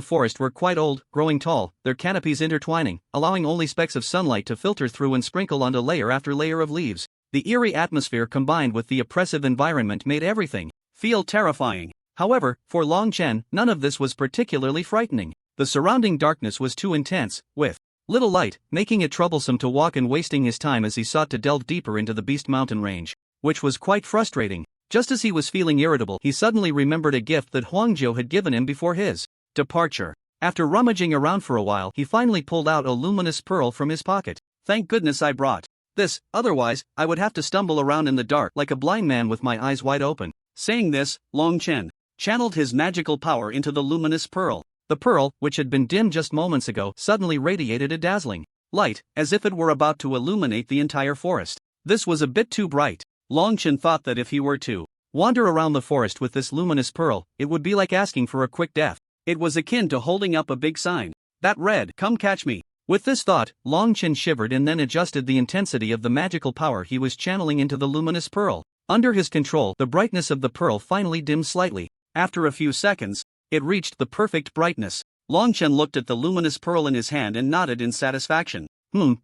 forest were quite old, growing tall, their canopies intertwining, allowing only specks of sunlight to filter through and sprinkle onto layer after layer of leaves. The eerie atmosphere combined with the oppressive environment made everything feel terrifying. However, for Long Chen, none of this was particularly frightening. The surrounding darkness was too intense, with little light, making it troublesome to walk and wasting his time as he sought to delve deeper into the Beast Mountain range, which was quite frustrating. Just as he was feeling irritable, he suddenly remembered a gift that Huangjiu had given him before his departure. After rummaging around for a while, he finally pulled out a luminous pearl from his pocket. Thank goodness I brought this, otherwise, I would have to stumble around in the dark like a blind man with my eyes wide open. Saying this, Long Chen channeled his magical power into the luminous pearl. The pearl, which had been dim just moments ago, suddenly radiated a dazzling light, as if it were about to illuminate the entire forest. This was a bit too bright. Long Chen thought that if he were to wander around the forest with this luminous pearl, it would be like asking for a quick death. It was akin to holding up a big sign that read, "Come catch me." With this thought, Long Chen shivered and then adjusted the intensity of the magical power he was channeling into the luminous pearl. Under his control, the brightness of the pearl finally dimmed slightly. After a few seconds, it reached the perfect brightness. Long Chen looked at the luminous pearl in his hand and nodded in satisfaction.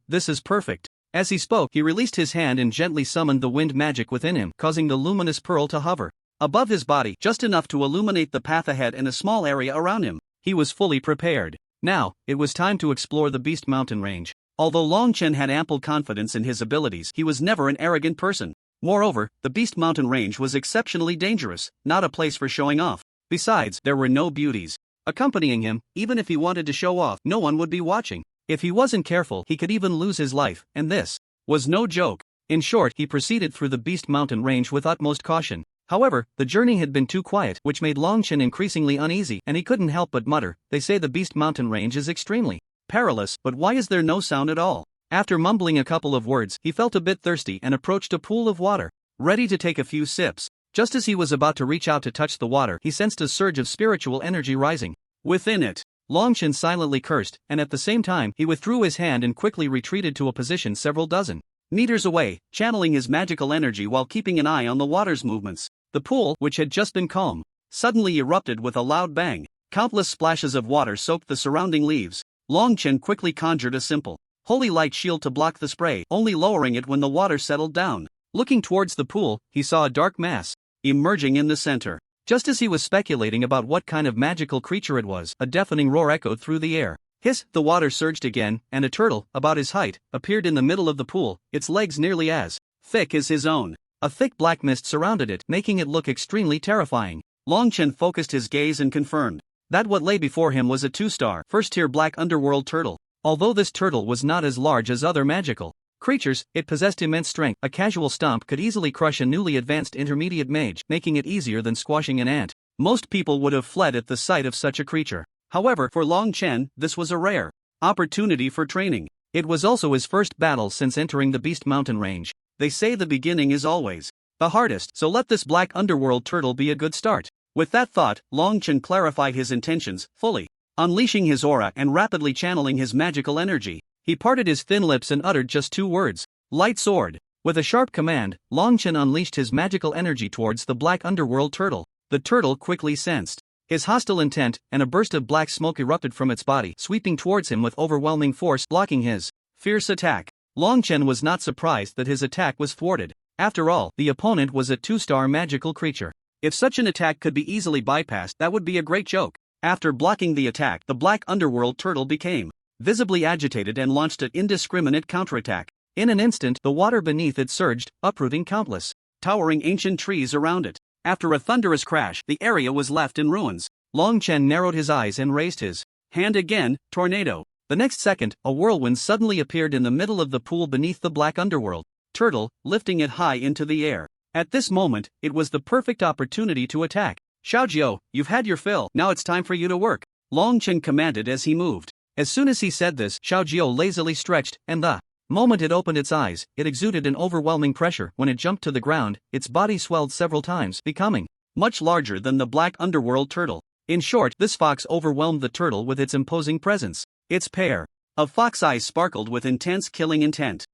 This is perfect. As he spoke, he released his hand and gently summoned the wind magic within him, causing the luminous pearl to hover above his body, just enough to illuminate the path ahead and a small area around him. He was fully prepared. Now, it was time to explore the Beast Mountain range. Although Long Chen had ample confidence in his abilities, he was never an arrogant person. Moreover, the Beast Mountain range was exceptionally dangerous, not a place for showing off. Besides, there were no beauties accompanying him. Even if he wanted to show off, no one would be watching. If he wasn't careful, he could even lose his life, and this was no joke. In short, he proceeded through the Beast Mountain range with utmost caution. However, the journey had been too quiet, which made Long Chen increasingly uneasy, and he couldn't help but mutter, "They say the Beast Mountain range is extremely perilous, but why is there no sound at all?" After mumbling a couple of words, he felt a bit thirsty and approached a pool of water, ready to take a few sips. Just as he was about to reach out to touch the water, he sensed a surge of spiritual energy rising within it. Long Chen silently cursed, and at the same time, he withdrew his hand and quickly retreated to a position several dozen meters away, channeling his magical energy while keeping an eye on the water's movements. The pool, which had just been calm, suddenly erupted with a loud bang. Countless splashes of water soaked the surrounding leaves. Long Chen quickly conjured a simple holy light shield to block the spray, only lowering it when the water settled down. Looking towards the pool, he saw a dark mass emerging in the center. Just as he was speculating about what kind of magical creature it was, a deafening roar echoed through the air. Hiss! The water surged again, and a turtle, about his height, appeared in the middle of the pool, its legs nearly as thick as his own. A thick black mist surrounded it, making it look extremely terrifying. Long Chen focused his gaze and confirmed that what lay before him was a 2-star, first-tier black underworld turtle. Although this turtle was not as large as other magical creatures, it possessed immense strength. A casual stomp could easily crush a newly advanced intermediate mage, making it easier than squashing an ant. Most people would have fled at the sight of such a creature. However, for Long Chen, this was a rare opportunity for training. It was also his first battle since entering the Beast Mountain range. They say the beginning is always the hardest, so let this black underworld turtle be a good start. With that thought, Long Chen clarified his intentions, fully unleashing his aura and rapidly channeling his magical energy. He parted his thin lips and uttered just 2 words: "Light Sword." With a sharp command, Long Chen unleashed his magical energy towards the black underworld turtle. The turtle quickly sensed his hostile intent, and a burst of black smoke erupted from its body, sweeping towards him with overwhelming force, blocking his fierce attack. Long Chen was not surprised that his attack was thwarted. After all, the opponent was a 2-star magical creature. If such an attack could be easily bypassed, that would be a great joke. After blocking the attack, the black underworld turtle became visibly agitated and launched an indiscriminate counterattack. In an instant, the water beneath it surged, uprooting countless towering ancient trees around it. After a thunderous crash, the area was left in ruins. Long Chen narrowed his eyes and raised his hand again. Tornado. The next second, a whirlwind suddenly appeared in the middle of the pool beneath the black underworld turtle, lifting it high into the air. At this moment, it was the perfect opportunity to attack. "Xiaojiu, you've had your fill, now it's time for you to work," Long Chen commanded as he moved. As soon as he said this, Xiaojiu lazily stretched, and the moment it opened its eyes, it exuded an overwhelming pressure. When it jumped to the ground, its body swelled several times, becoming much larger than the black underworld turtle. In short, this fox overwhelmed the turtle with its imposing presence. Its pair of fox eyes sparkled with intense killing intent.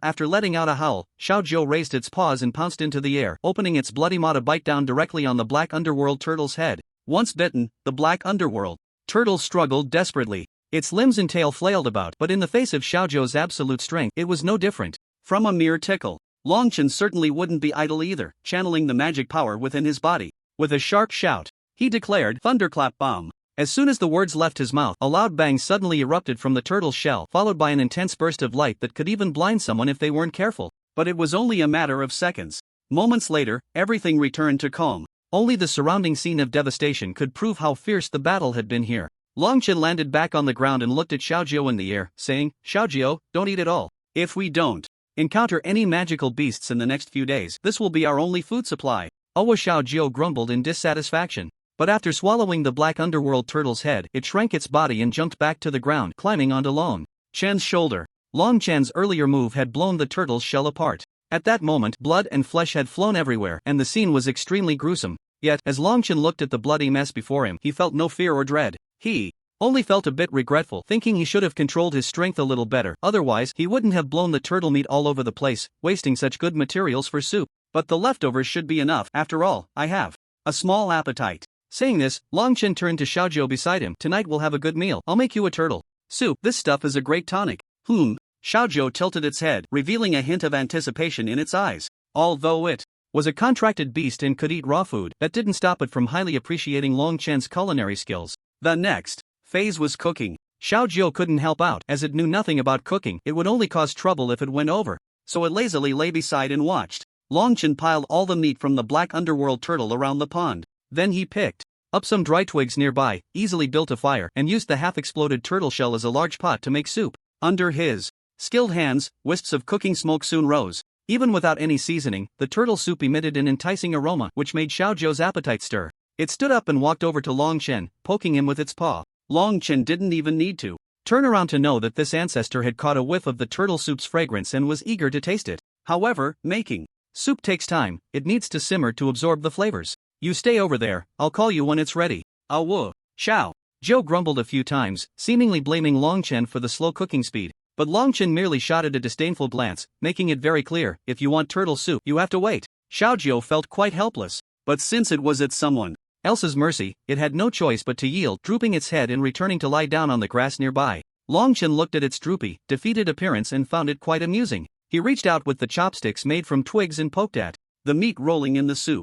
After letting out a howl, Xiaojiu raised its paws and pounced into the air, opening its bloody maw to bite down directly on the black underworld turtle's head. Once bitten, the black underworld Turtle struggled desperately. Its limbs and tail flailed about, but in the face of Xiaozhou's absolute strength, it was no different from a mere tickle. Longchen certainly wouldn't be idle either, channeling the magic power within his body. With a sharp shout, he declared, "Thunderclap bomb." As soon as the words left his mouth, a loud bang suddenly erupted from the turtle's shell, followed by an intense burst of light that could even blind someone if they weren't careful. But it was only a matter of seconds. Moments later, everything returned to calm. Only the surrounding scene of devastation could prove how fierce the battle had been here. Longchen landed back on the ground and looked at Xiaozhou in the air, saying, "Xiaozhou, don't eat it all. If we don't encounter any magical beasts in the next few days, this will be our only food supply." Xiaozhou grumbled in dissatisfaction. But after swallowing the black underworld turtle's head, it shrank its body and jumped back to the ground, climbing onto Long Chen's shoulder. Long Chen's earlier move had blown the turtle's shell apart. At that moment, blood and flesh had flown everywhere, and the scene was extremely gruesome. Yet, as Long Chen looked at the bloody mess before him, he felt no fear or dread. He only felt a bit regretful, thinking he should have controlled his strength a little better, otherwise he wouldn't have blown the turtle meat all over the place, wasting such good materials for soup. But the leftovers should be enough, after all, I have a small appetite. Saying this, Long Chen turned to Xiaozhou beside him. "Tonight we'll have a good meal. I'll make you a turtle soup. This stuff is a great tonic." Xiaozhou tilted its head, revealing a hint of anticipation in its eyes. Although it was a contracted beast and could eat raw food, that didn't stop it from highly appreciating Long Chen's culinary skills. The next phase was cooking. Xiaozhou couldn't help out, as it knew nothing about cooking. It would only cause trouble if it went over. So it lazily lay beside and watched. Long Chen piled all the meat from the black underworld turtle around the pond. Then he picked up some dry twigs nearby, easily built a fire, and used the half-exploded turtle shell as a large pot to make soup. Under his skilled hands, wisps of cooking smoke soon rose. Even without any seasoning, the turtle soup emitted an enticing aroma which made Xiaozhou's appetite stir. It stood up and walked over to Long Chen, poking him with its paw. Long Chen didn't even need to turn around to know that this ancestor had caught a whiff of the turtle soup's fragrance and was eager to taste it. However, making soup takes time. It needs to simmer to absorb the flavors. "You stay over there, I'll call you when it's ready." Xiaozhou grumbled a few times, seemingly blaming Long Chen for the slow cooking speed. But Long Chen merely shot it a disdainful glance, making it very clear, if you want turtle soup, you have to wait. Xiaozhou felt quite helpless. But since it was at someone else's mercy, it had no choice but to yield, drooping its head and returning to lie down on the grass nearby. Long Chen looked at its droopy, defeated appearance and found it quite amusing. He reached out with the chopsticks made from twigs and poked at the meat rolling in the soup.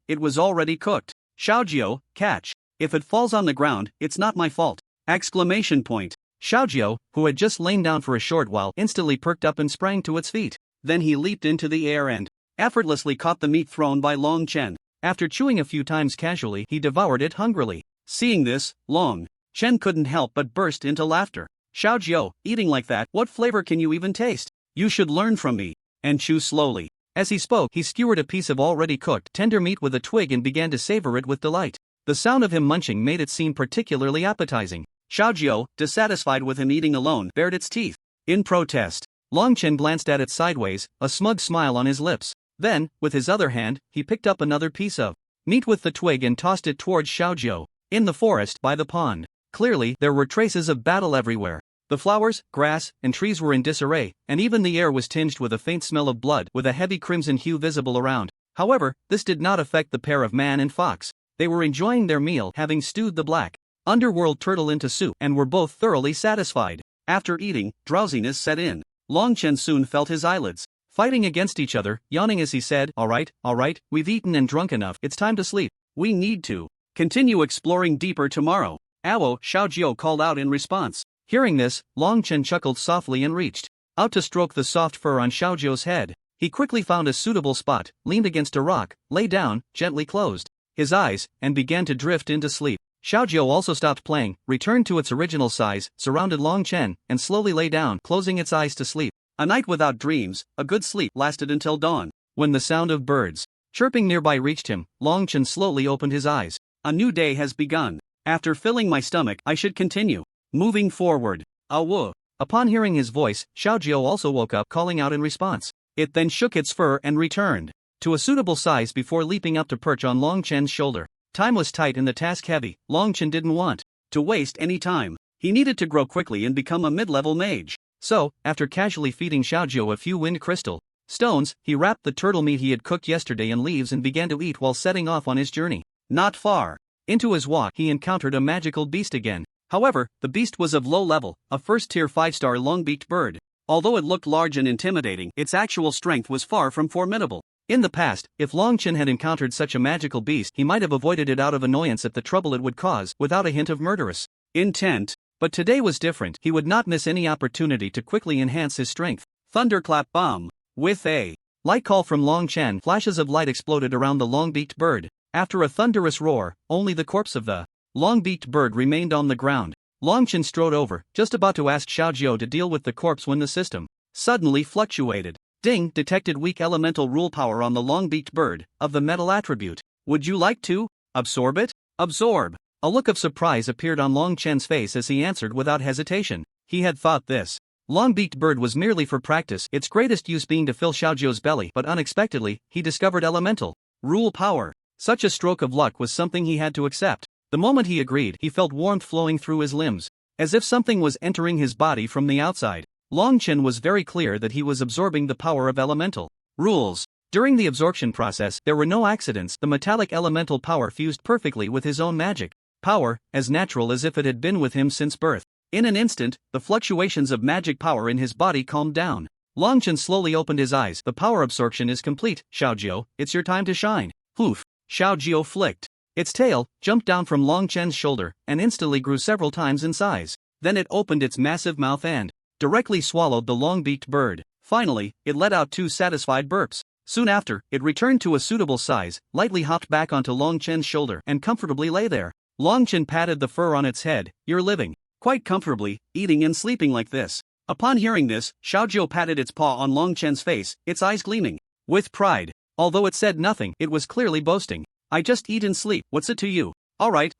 It was already cooked. "Xiaozhou, catch. If it falls on the ground, it's not my fault." Xiaozhou, who had just lain down for a short while, instantly perked up and sprang to its feet. Then he leaped into the air and effortlessly caught the meat thrown by Long Chen. After chewing a few times casually, he devoured it hungrily. Seeing this, Long Chen couldn't help but burst into laughter. "Xiaozhou, eating like that, what flavor can you even taste? You should learn from me and chew slowly." As he spoke, he skewered a piece of already cooked, tender meat with a twig and began to savor it with delight. The sound of him munching made it seem particularly appetizing. Xiaozhou, dissatisfied with him eating alone, bared its teeth in protest. Long Chen glanced at it sideways, a smug smile on his lips. Then, with his other hand, he picked up another piece of meat with the twig and tossed it towards Xiaozhou. In the forest, by the pond, clearly there were traces of battle everywhere. The flowers, grass, and trees were in disarray, and even the air was tinged with a faint smell of blood, with a heavy crimson hue visible around. However, this did not affect the pair of man and fox. They were enjoying their meal, having stewed the black underworld turtle into soup, and were both thoroughly satisfied. After eating, drowsiness set in. Long Chen soon felt his eyelids fighting against each other, yawning as he said, all right, we've eaten and drunk enough, it's time to sleep. We need to continue exploring deeper tomorrow. Owo, Xiaozhou called out in response. Hearing this, Long Chen chuckled softly and reached out to stroke the soft fur on Xiaozhou's head. He quickly found a suitable spot, leaned against a rock, lay down, gently closed his eyes, and began to drift into sleep. Xiaozhou also stopped playing, returned to its original size, surrounded Long Chen, and slowly lay down, closing its eyes to sleep. A night without dreams, a good sleep lasted until dawn. When the sound of birds chirping nearby reached him, Long Chen slowly opened his eyes. A new day has begun. After filling my stomach, I should continue moving forward. Awu. Upon hearing his voice, Xiaozhou also woke up, calling out in response. It then shook its fur and returned to a suitable size before leaping up to perch on Long Chen's shoulder. Time was tight and the task heavy. Long Chen didn't want to waste any time. He needed to grow quickly and become a mid-level mage. So, after casually feeding Xiaozhou a few wind crystal stones, he wrapped the turtle meat he had cooked yesterday in leaves and began to eat while setting off on his journey. Not far Into his walk he encountered a magical beast again. However, the beast was of low level, a first-tier 5-star long-beaked bird. Although it looked large and intimidating, its actual strength was far from formidable. In the past, if Long Chen had encountered such a magical beast, he might have avoided it out of annoyance at the trouble it would cause, without a hint of murderous intent. But today was different. He would not miss any opportunity to quickly enhance his strength. Thunderclap bomb. With a light call from Long Chen, flashes of light exploded around the long-beaked bird. After a thunderous roar, only the corpse of the long-beaked bird remained on the ground. Long Chen strode over, just about to ask Xiaojiu to deal with the corpse when the system suddenly fluctuated. Ding! Detected weak elemental rule power on the long-beaked bird, of the metal attribute. Would you like to absorb it? Absorb. A look of surprise appeared on Long Chen's face as he answered without hesitation. He had thought this long-beaked bird was merely for practice, its greatest use being to fill Xiaojiu's belly, but unexpectedly, he discovered elemental rule power. Such a stroke of luck was something he had to accept. The moment he agreed, he felt warmth flowing through his limbs, as if something was entering his body from the outside. Long Chen was very clear that he was absorbing the power of elemental rules. During the absorption process, there were no accidents. The metallic elemental power fused perfectly with his own magic power, as natural as if it had been with him since birth. In an instant, the fluctuations of magic power in his body calmed down. Long Chen slowly opened his eyes. The power absorption is complete, Xiaojiu, it's your time to shine. Poof! Xiaojiu flicked its tail, jumped down from Long Chen's shoulder, and instantly grew several times in size. Then it opened its massive mouth and directly swallowed the long-beaked bird. Finally, it let out 2 satisfied burps. Soon after, it returned to a suitable size, lightly hopped back onto Long Chen's shoulder, and comfortably lay there. Long Chen patted the fur on its head. You're living quite comfortably, eating and sleeping like this. Upon hearing this, Xiaojiu patted its paw on Long Chen's face, its eyes gleaming with pride. Although it said nothing, it was clearly boasting. I just eat and sleep, what's it to you? Alright,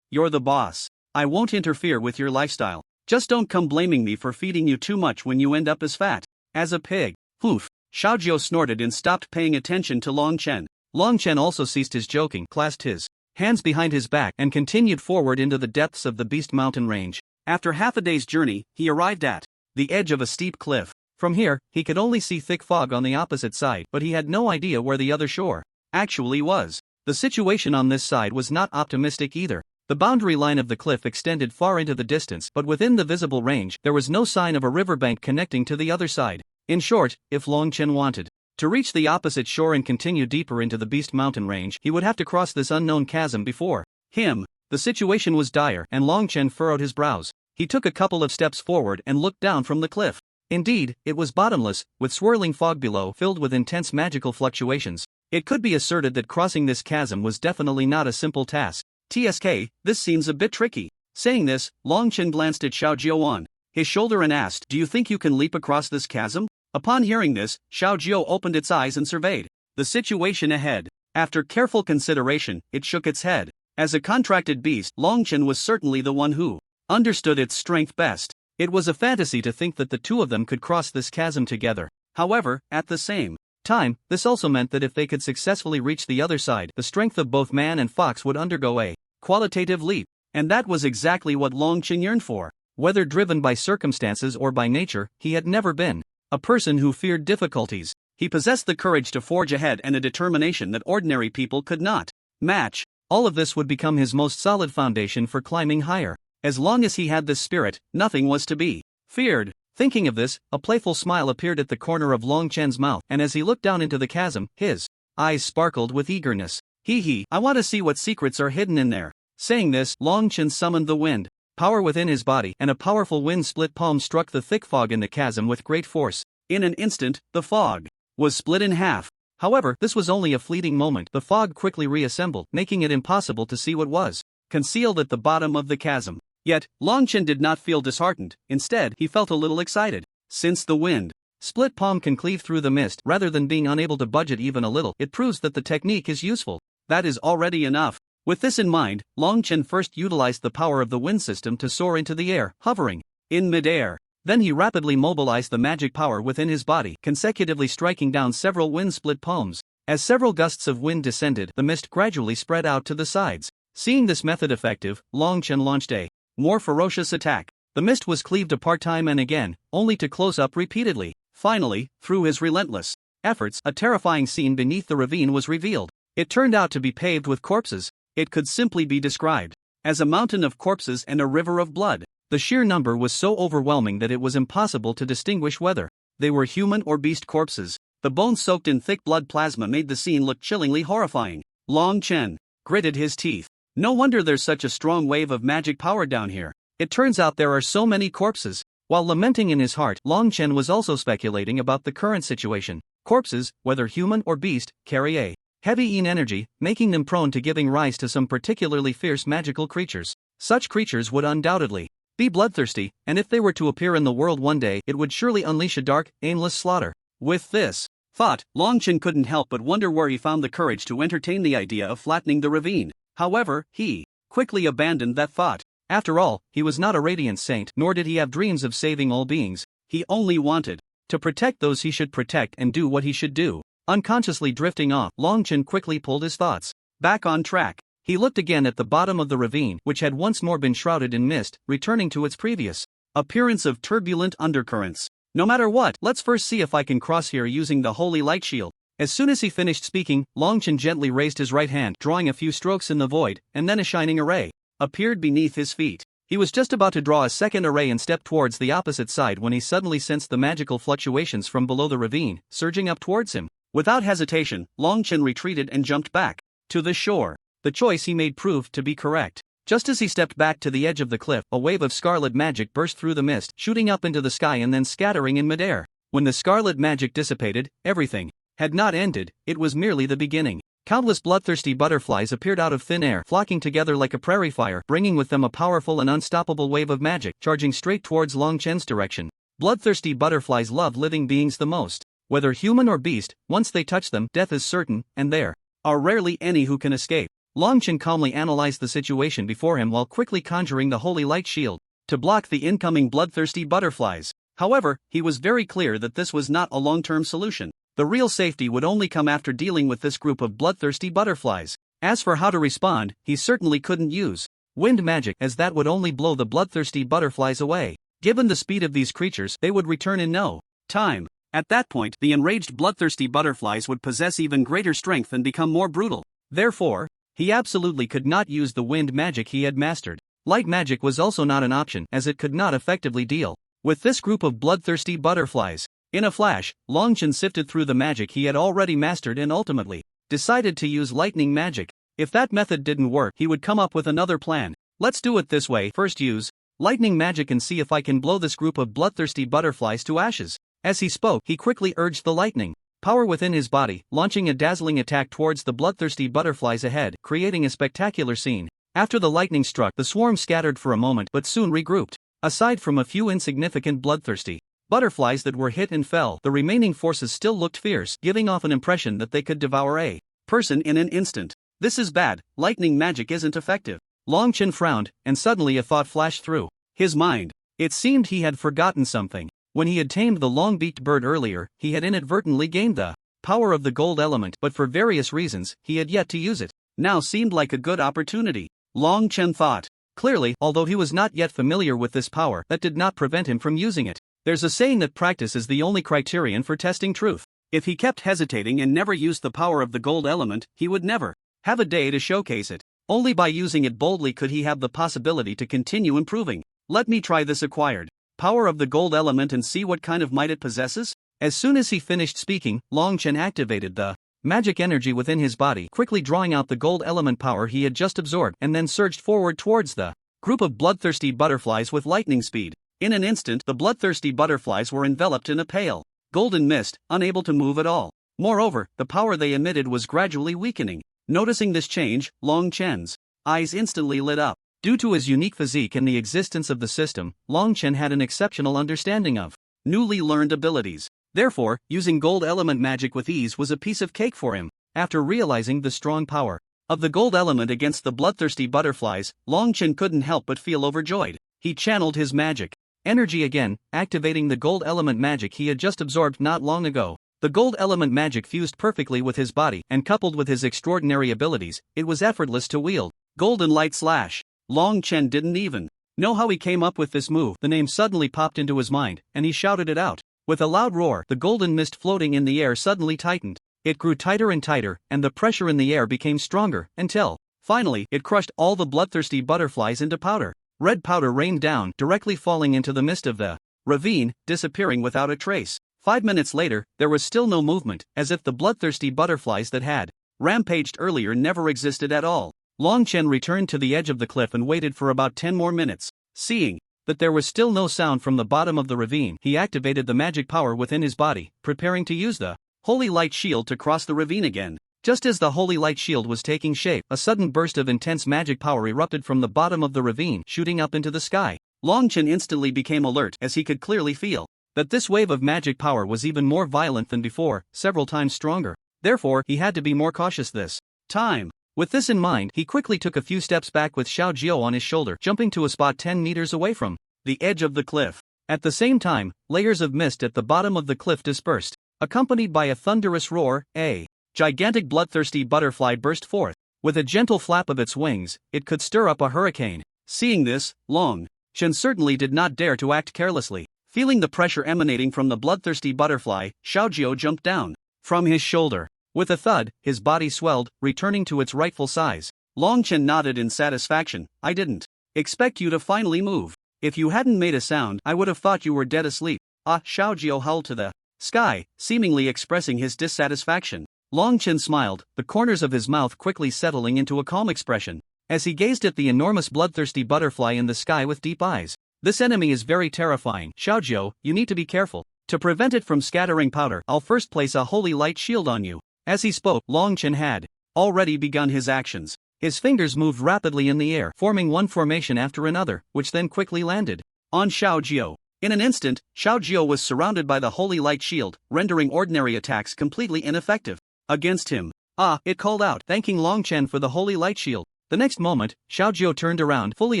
you're the boss. I won't interfere with your lifestyle. Just don't come blaming me for feeding you too much when you end up as fat as a pig. Poof! Xiaojiu snorted and stopped paying attention to Long Chen. Long Chen also ceased his joking, clasped his hands behind his back, and continued forward into the depths of the Beast Mountain range. After half a day's journey, he arrived at the edge of a steep cliff. From here, he could only see thick fog on the opposite side, but he had no idea where the other shore actually was. The situation on this side was not optimistic either. The boundary line of the cliff extended far into the distance, but within the visible range, there was no sign of a riverbank connecting to the other side. In short, if Long Chen wanted to reach the opposite shore and continue deeper into the Beast Mountain range, he would have to cross this unknown chasm before him. The situation was dire, and Long Chen furrowed his brows. He took a couple of steps forward and looked down from the cliff. Indeed, it was bottomless, with swirling fog below filled with intense magical fluctuations. It could be asserted that crossing this chasm was definitely not a simple task. TSK, this seems a bit tricky. Saying this, Long Chen glanced at Xiaojiu on his shoulder and asked, do you think you can leap across this chasm? Upon hearing this, Xiaojiu opened its eyes and surveyed the situation ahead. After careful consideration, it shook its head. As a contracted beast, Long Chen was certainly the one who understood its strength best. It was a fantasy to think that the two of them could cross this chasm together. However, at the same time, this also meant that if they could successfully reach the other side, the strength of both man and fox would undergo a qualitative leap. And that was exactly what Long Chen yearned for. Whether driven by circumstances or by nature, he had never been a person who feared difficulties. He possessed the courage to forge ahead and a determination that ordinary people could not match. All of this would become his most solid foundation for climbing higher. As long as he had this spirit, nothing was to be feared. Thinking of this, a playful smile appeared at the corner of Long Chen's mouth, and as he looked down into the chasm, his eyes sparkled with eagerness. Hee, I want to see what secrets are hidden in there. Saying this, Long Chen summoned the wind power within his body, and a powerful wind split palm struck the thick fog in the chasm with great force. In an instant, the fog was split in half. However, this was only a fleeting moment. The fog quickly reassembled, making it impossible to see what was concealed at the bottom of the chasm. Yet, Long Chen did not feel disheartened. Instead, he felt a little excited. Since the wind split palm can cleave through the mist rather than being unable to budge it even a little, it proves that the technique is useful. That is already enough. With this in mind, Long Chen first utilized the power of the wind system to soar into the air, hovering in midair. Then he rapidly mobilized the magic power within his body, consecutively striking down several wind-split palms. As several gusts of wind descended, the mist gradually spread out to the sides. Seeing this method effective, Long Chen launched a more ferocious attack. The mist was cleaved apart time and again, only to close up repeatedly. Finally, through his relentless efforts, a terrifying scene beneath the ravine was revealed. It turned out to be paved with corpses. It could simply be described as a mountain of corpses and a river of blood. The sheer number was so overwhelming that it was impossible to distinguish whether they were human or beast corpses. The bones soaked in thick blood plasma made the scene look chillingly horrifying. Long Chen gritted his teeth. No wonder there's such a strong wave of magic power down here. It turns out there are so many corpses. While lamenting in his heart, Long Chen was also speculating about the current situation. Corpses, whether human or beast, carry a heavy yin energy, making them prone to giving rise to some particularly fierce magical creatures. Such creatures would undoubtedly be bloodthirsty, and if they were to appear in the world one day, it would surely unleash a dark, aimless slaughter. With this thought, Long Chen couldn't help but wonder where he found the courage to entertain the idea of flattening the ravine. However, he quickly abandoned that thought. After all, he was not a radiant saint, nor did he have dreams of saving all beings. He only wanted to protect those he should protect and do what he should do. Unconsciously drifting off, Long Chen quickly pulled his thoughts back on track. He looked again at the bottom of the ravine, which had once more been shrouded in mist, returning to its previous appearance of turbulent undercurrents. No matter what, let's first see if I can cross here using the holy light shield. As soon as he finished speaking, Long Chen gently raised his right hand, drawing a few strokes in the void, and then a shining array appeared beneath his feet. He was just about to draw a second array and step towards the opposite side when he suddenly sensed the magical fluctuations from below the ravine, surging up towards him. Without hesitation, Long Chen retreated and jumped back to the shore. The choice he made proved to be correct. Just as he stepped back to the edge of the cliff, a wave of scarlet magic burst through the mist, shooting up into the sky and then scattering in midair. When the scarlet magic dissipated, everything had not ended, it was merely the beginning. Countless bloodthirsty butterflies appeared out of thin air, flocking together like a prairie fire, bringing with them a powerful and unstoppable wave of magic, charging straight towards Long Chen's direction. Bloodthirsty butterflies love living beings the most. Whether human or beast, once they touch them, death is certain, and there are rarely any who can escape. Long Chen calmly analyzed the situation before him while quickly conjuring the holy light shield to block the incoming bloodthirsty butterflies. However, he was very clear that this was not a long-term solution. The real safety would only come after dealing with this group of bloodthirsty butterflies. As for how to respond, he certainly couldn't use wind magic, as that would only blow the bloodthirsty butterflies away. Given the speed of these creatures, they would return in no time. At that point, the enraged bloodthirsty butterflies would possess even greater strength and become more brutal. Therefore, he absolutely could not use the wind magic he had mastered. Light magic was also not an option, as it could not effectively deal with this group of bloodthirsty butterflies. In a flash, Long Chen sifted through the magic he had already mastered and ultimately decided to use lightning magic. If that method didn't work, he would come up with another plan. Let's do it this way. First use lightning magic and see if I can blow this group of bloodthirsty butterflies to ashes. As he spoke, he quickly urged the lightning power within his body, launching a dazzling attack towards the bloodthirsty butterflies ahead, creating a spectacular scene. After the lightning struck, the swarm scattered for a moment but soon regrouped. Aside from a few insignificant bloodthirsty butterflies that were hit and fell, the remaining forces still looked fierce, giving off an impression that they could devour a person in an instant. This is bad, lightning magic isn't effective. Long Chen frowned, and suddenly a thought flashed through his mind. It seemed he had forgotten something. When he had tamed the long-beaked bird earlier, he had inadvertently gained the power of the gold element, but for various reasons, he had yet to use it. Now seemed like a good opportunity. Long Chen thought. Clearly, although he was not yet familiar with this power, that did not prevent him from using it. There's a saying that practice is the only criterion for testing truth. If he kept hesitating and never used the power of the gold element, he would never have a day to showcase it. Only by using it boldly could he have the possibility to continue improving. Let me try this acquired power of the gold element and see what kind of might it possesses. As soon as he finished speaking, Long Chen activated the magic energy within his body, quickly drawing out the gold element power he had just absorbed, and then surged forward towards the group of bloodthirsty butterflies with lightning speed. In an instant, the bloodthirsty butterflies were enveloped in a pale golden mist, unable to move at all. Moreover, the power they emitted was gradually weakening. Noticing this change, Long Chen's eyes instantly lit up. Due to his unique physique and the existence of the system, Long Chen had an exceptional understanding of newly learned abilities. Therefore, using gold element magic with ease was a piece of cake for him. After realizing the strong power of the gold element against the bloodthirsty butterflies, Long Chen couldn't help but feel overjoyed. He channeled his magic energy again, activating the gold element magic he had just absorbed not long ago. The gold element magic fused perfectly with his body, and coupled with his extraordinary abilities, it was effortless to wield. Golden Light Slash. Long Chen didn't even know how he came up with this move. The name suddenly popped into his mind, and he shouted it out. With a loud roar, the golden mist floating in the air suddenly tightened. It grew tighter and tighter, and the pressure in the air became stronger, until, Finally, it crushed all the bloodthirsty butterflies into powder. Red powder rained down, directly falling into the midst of the ravine, disappearing without a trace. 5 minutes later, there was still no movement, as if the bloodthirsty butterflies that had rampaged earlier never existed at all. Long Chen returned to the edge of the cliff and waited for about 10 more minutes. Seeing that there was still no sound from the bottom of the ravine, he activated the magic power within his body, preparing to use the Holy Light Shield to cross the ravine again. Just as the Holy Light Shield was taking shape, a sudden burst of intense magic power erupted from the bottom of the ravine, shooting up into the sky. Long Chen instantly became alert, as he could clearly feel that this wave of magic power was even more violent than before, several times stronger. Therefore, he had to be more cautious this time. With this in mind, he quickly took a few steps back with Xiao Jiao on his shoulder, jumping to a spot 10 meters away from the edge of the cliff. At the same time, layers of mist at the bottom of the cliff dispersed, accompanied by a thunderous roar. A gigantic bloodthirsty butterfly burst forth. With a gentle flap of its wings, it could stir up a hurricane. Seeing this, Long Chen certainly did not dare to act carelessly. Feeling the pressure emanating from the bloodthirsty butterfly, Xiao Jiao jumped down from his shoulder. With a thud, his body swelled, returning to its rightful size. Long Chen nodded in satisfaction. I didn't expect you to finally move. If you hadn't made a sound, I would have thought you were dead asleep. Ah, Xiao Jiao howled to the sky, seemingly expressing his dissatisfaction. Long Chen smiled, the corners of his mouth quickly settling into a calm expression, as he gazed at the enormous bloodthirsty butterfly in the sky with deep eyes. This enemy is very terrifying. Xiao Jiao, you need to be careful. To prevent it from scattering powder, I'll first place a holy light shield on you. As he spoke, Long Chen had already begun his actions. His fingers moved rapidly in the air, forming one formation after another, which then quickly landed on Xiao Jiao. In an instant, Xiao Jiao was surrounded by the holy light shield, rendering ordinary attacks completely ineffective against him. Ah, it called out, thanking Long Chen for the holy light shield. The next moment, Xiao Jiao turned around, fully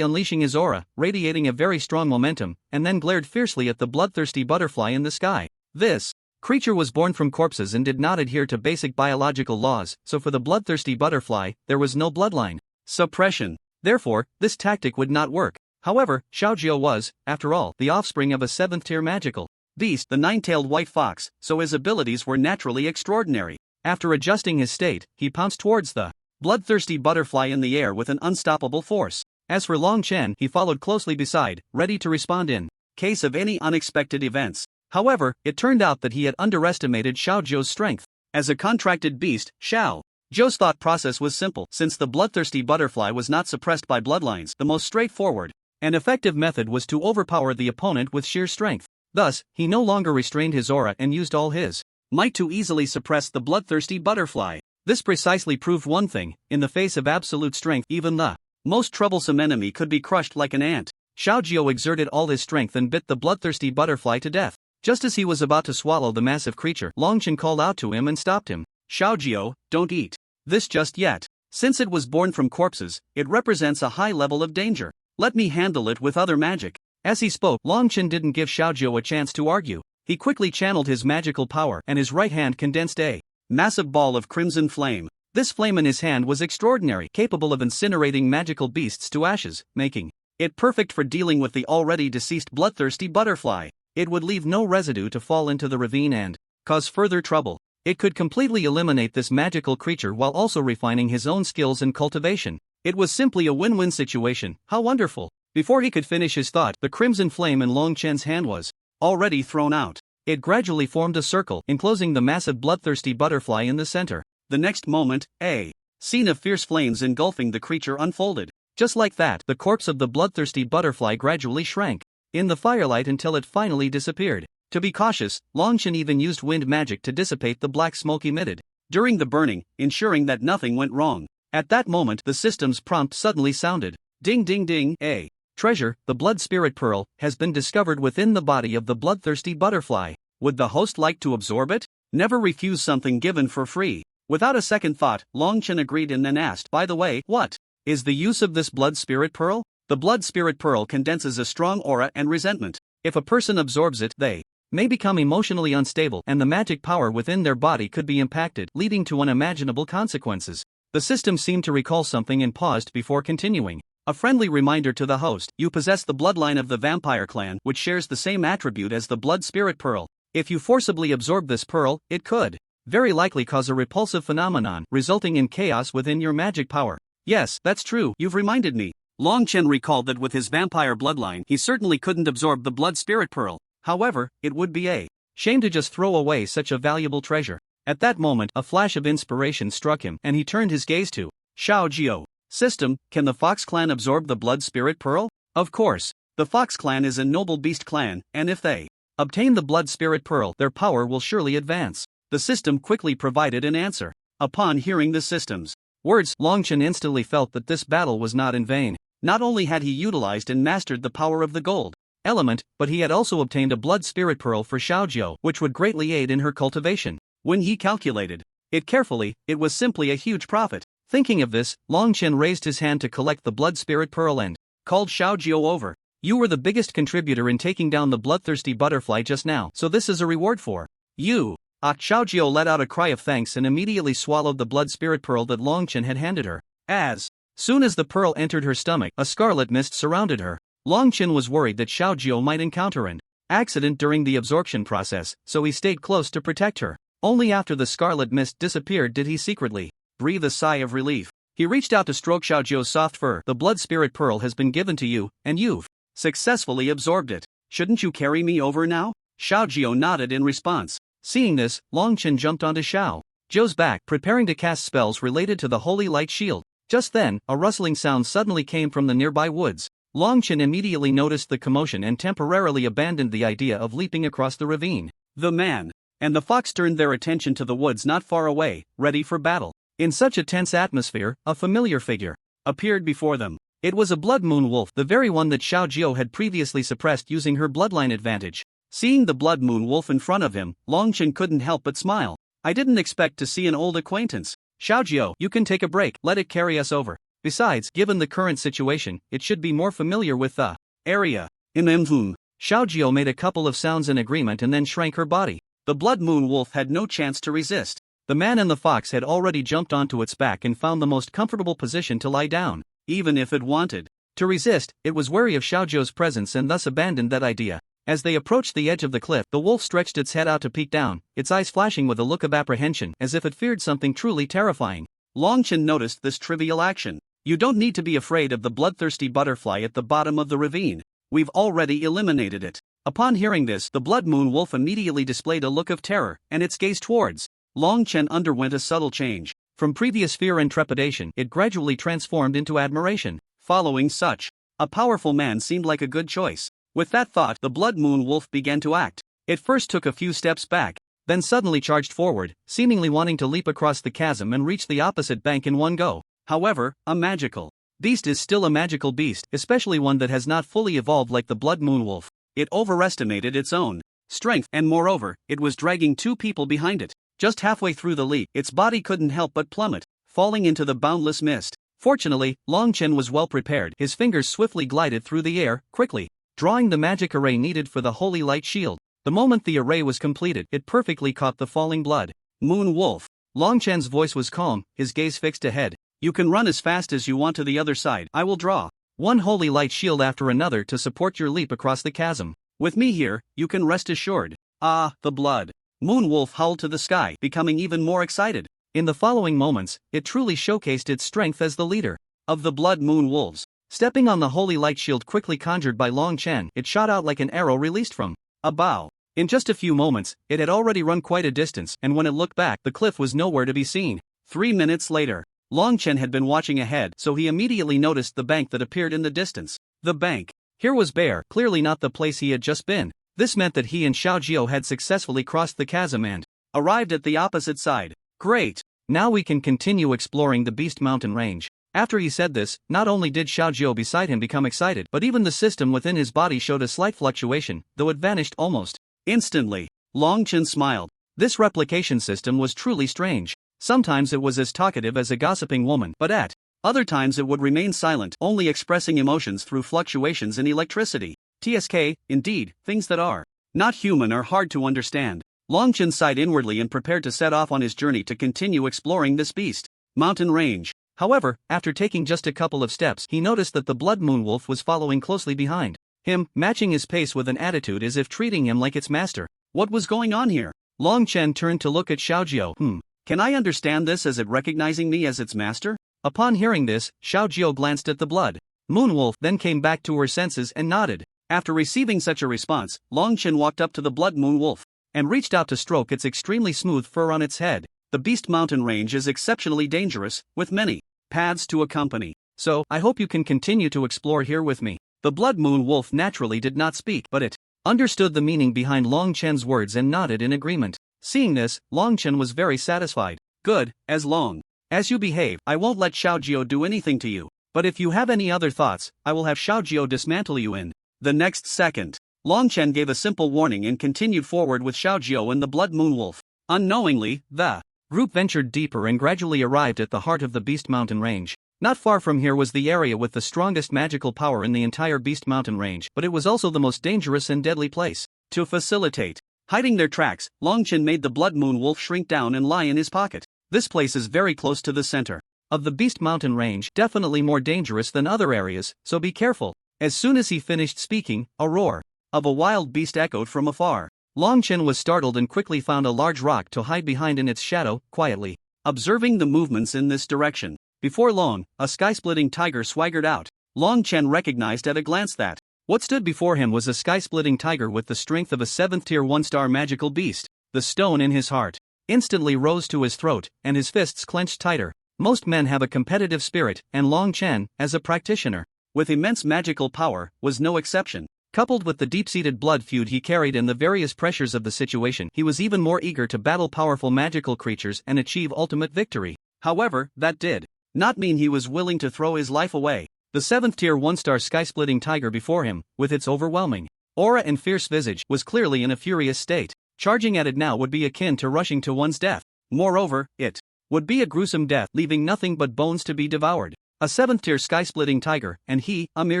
unleashing his aura, radiating a very strong momentum, and then glared fiercely at the bloodthirsty butterfly in the sky. This creature was born from corpses and did not adhere to basic biological laws, so for the bloodthirsty butterfly, there was no bloodline suppression. Therefore, this tactic would not work. However, Xiao Jiao was, after all, the offspring of a 7th-tier magical beast, the 9-tailed white fox, so his abilities were naturally extraordinary. After adjusting his state, he pounced towards the bloodthirsty butterfly in the air with an unstoppable force. As for Long Chen, he followed closely beside, ready to respond in case of any unexpected events. However, it turned out that he had underestimated Xiao Jiao's strength. As a contracted beast, Xiao Jiao's thought process was simple. Since the bloodthirsty butterfly was not suppressed by bloodlines, the most straightforward and effective method was to overpower the opponent with sheer strength. Thus, he no longer restrained his aura and used all his might to easily suppress the bloodthirsty butterfly. This precisely proved one thing: in the face of absolute strength, even the most troublesome enemy could be crushed like an ant. Xiao Jiao exerted all his strength and bit the bloodthirsty butterfly to death. Just as he was about to swallow the massive creature, Long Chen called out to him and stopped him. Xiao Jiao, don't eat this just yet. Since it was born from corpses, it represents a high level of danger. Let me handle it with other magic. As he spoke, Long Chen didn't give Xiao Jiao a chance to argue. He quickly channeled his magical power, and his right hand condensed a massive ball of crimson flame. This flame in his hand was extraordinary, capable of incinerating magical beasts to ashes, making it perfect for dealing with the already deceased bloodthirsty butterfly. It would leave no residue to fall into the ravine and cause further trouble. It could completely eliminate this magical creature while also refining his own skills and cultivation. It was simply a win-win situation. How wonderful! Before he could finish his thought, the crimson flame in Long Chen's hand was already thrown out. It gradually formed a circle, enclosing the massive bloodthirsty butterfly in the center. The next moment, a scene of fierce flames engulfing the creature unfolded. Just like that, the corpse of the bloodthirsty butterfly gradually shrank in the firelight until it finally disappeared. To be cautious, Long Chen even used wind magic to dissipate the black smoke emitted during the burning, ensuring that nothing went wrong. At that moment, the system's prompt suddenly sounded. Ding ding ding, a treasure, the blood spirit pearl, has been discovered within the body of the bloodthirsty butterfly. Would the host like to absorb it? Never refuse something given for free. Without a second thought, Long Chen agreed and then asked, by the way, what is the use of this blood spirit pearl? The blood spirit pearl condenses a strong aura and resentment. If a person absorbs it, they may become emotionally unstable, and the magic power within their body could be impacted, leading to unimaginable consequences. The system seemed to recall something and paused before continuing. A friendly reminder to the host: you possess the bloodline of the vampire clan, which shares the same attribute as the blood spirit pearl. If you forcibly absorb this pearl, it could very likely cause a repulsive phenomenon, resulting in chaos within your magic power. Yes, that's true, you've reminded me. Long Chen recalled that with his vampire bloodline he certainly couldn't absorb the blood spirit pearl. However, it would be a shame to just throw away such a valuable treasure. At that moment, a flash of inspiration struck him and he turned his gaze to Xiao Jiao. System, can the Fox clan absorb the blood spirit pearl? Of course. The Fox clan is a noble beast clan, and if they obtain the blood spirit pearl, their power will surely advance. The system quickly provided an answer. Upon hearing the system's words, Long Chen instantly felt that this battle was not in vain. Not only had he utilized and mastered the power of the gold element, but he had also obtained a blood spirit pearl for Xiaojiao, which would greatly aid in her cultivation. When he calculated it carefully, it was simply a huge profit. Thinking of this, Long Chen raised his hand to collect the blood spirit pearl and called Xiaojiao over. You were the biggest contributor in taking down the bloodthirsty butterfly just now, so this is a reward for you. Xiaojiao let out a cry of thanks and immediately swallowed the blood spirit pearl that Long Chen had handed her. As soon as the pearl entered her stomach, a scarlet mist surrounded her. Long Chen was worried that Xiaojiao might encounter an accident during the absorption process, so he stayed close to protect her. Only after the scarlet mist disappeared did he secretly breathe a sigh of relief. He reached out to stroke Xiaojiao's soft fur. The blood spirit pearl has been given to you, and you've successfully absorbed it. Shouldn't you carry me over now? Xiaojiao nodded in response. Seeing this, Long Chen jumped onto Xiaojiao's back, preparing to cast spells related to the holy light shield. Just then, a rustling sound suddenly came from the nearby woods. Long Chen immediately noticed the commotion and temporarily abandoned the idea of leaping across the ravine. The man and the fox turned their attention to the woods not far away, ready for battle. In such a tense atmosphere, a familiar figure appeared before them. It was a blood moon wolf, the very one that Xiaojiao had previously suppressed using her bloodline advantage. Seeing the blood moon wolf in front of him, Long Chen couldn't help but smile. I didn't expect to see an old acquaintance. Xiaojiao, you can take a break, let it carry us over. Besides, given the current situation, it should be more familiar with the area. Xiaojiao made a couple of sounds in agreement and then shrank her body. The blood moon wolf had no chance to resist. The man and the fox had already jumped onto its back and found the most comfortable position to lie down. Even if it wanted to resist, it was wary of Xiaojiao's presence and thus abandoned that idea. As they approached the edge of the cliff, the wolf stretched its head out to peek down, its eyes flashing with a look of apprehension, as if it feared something truly terrifying. Long Chen noticed this trivial action. You don't need to be afraid of the bloodthirsty butterfly at the bottom of the ravine. We've already eliminated it. Upon hearing this, the blood moon wolf immediately displayed a look of terror, and its gaze towards Long Chen underwent a subtle change. From previous fear and trepidation, it gradually transformed into admiration. Following such a powerful man seemed like a good choice. With that thought, the blood moon wolf began to act. It first took a few steps back, then suddenly charged forward, seemingly wanting to leap across the chasm and reach the opposite bank in one go. However, a magical beast is still a magical beast, especially one that has not fully evolved like the blood moon wolf. It overestimated its own strength, and moreover, it was dragging two people behind it. Just halfway through the leap, its body couldn't help but plummet, falling into the boundless mist. Fortunately, Long Chen was well prepared. His fingers swiftly glided through the air, quickly drawing the magic array needed for the holy light shield. The moment the array was completed, it perfectly caught the falling blood moon wolf. Long Chen's voice was calm, his gaze fixed ahead. You can run as fast as you want to the other side. I will draw one holy light shield after another to support your leap across the chasm. With me here, you can rest assured. Ah, the blood moon wolf howled to the sky, becoming even more excited. In the following moments, it truly showcased its strength as the leader of the blood moon wolves. Stepping on the holy light shield quickly conjured by Long Chen, it shot out like an arrow released from a bow. In just a few moments, it had already run quite a distance, and when it looked back, the cliff was nowhere to be seen. 3 minutes later, Long Chen had been watching ahead, so he immediately noticed the bank that appeared in the distance. The bank here was bare, clearly not the place he had just been. This meant that he and Xiaojiao had successfully crossed the chasm and arrived at the opposite side. Great! Now we can continue exploring the Beast Mountain range. After he said this, not only did Xiaojiao beside him become excited, but even the system within his body showed a slight fluctuation, though it vanished almost instantly. Long Chen smiled. This replication system was truly strange. Sometimes it was as talkative as a gossiping woman, but at other times it would remain silent, only expressing emotions through fluctuations in electricity. TSK, indeed, things that are not human are hard to understand. Long Chen sighed inwardly and prepared to set off on his journey to continue exploring this beast mountain range. However, after taking just a couple of steps, he noticed that the blood moon wolf was following closely behind him, matching his pace with an attitude as if treating him like its master. What was going on here? Long Chen turned to look at Xiaojiao. Can I understand this as it recognizing me as its master? Upon hearing this, Xiao Jiao glanced at the blood moon wolf, then came back to her senses and nodded. After receiving such a response, Long Chen walked up to the blood moon wolf and reached out to stroke its extremely smooth fur on its head. The Beast Mountain range is exceptionally dangerous, with many paths to accompany. So, I hope you can continue to explore here with me. The blood moon wolf naturally did not speak, but it understood the meaning behind Long Chen's words and nodded in agreement. Seeing this, Long Chen was very satisfied. Good, as long as you behave, I won't let Xiao Jiao do anything to you. But if you have any other thoughts, I will have Xiao Jiao dismantle you in the next second. Long Chen gave a simple warning and continued forward with Xiao Jiao and the blood moon wolf. Unknowingly, the group ventured deeper and gradually arrived at the heart of the Beast Mountain range. Not far from here was the area with the strongest magical power in the entire Beast Mountain range, but it was also the most dangerous and deadly place. To facilitate hiding their tracks, Long Chen made the blood moon wolf shrink down and lie in his pocket. This place is very close to the center of the Beast Mountain range, definitely more dangerous than other areas, so be careful. As soon as he finished speaking, a roar of a wild beast echoed from afar. Long Chen was startled and quickly found a large rock to hide behind in its shadow, quietly observing the movements in this direction. Before long, a sky-splitting tiger swaggered out. Long Chen recognized at a glance that what stood before him was a sky-splitting tiger with the strength of a 7th-tier 1-star magical beast. The stone in his heart instantly rose to his throat, and his fists clenched tighter. Most men have a competitive spirit, and Long Chen, as a practitioner with immense magical power, was no exception. Coupled with the deep-seated blood feud he carried and the various pressures of the situation, he was even more eager to battle powerful magical creatures and achieve ultimate victory. However, that did not mean he was willing to throw his life away. The 7th-tier 1-star sky-splitting tiger before him, with its overwhelming aura and fierce visage, was clearly in a furious state. Charging at it now would be akin to rushing to one's death. Moreover, it would be a gruesome death, leaving nothing but bones to be devoured. A 7th-tier sky-splitting tiger, and he, a mere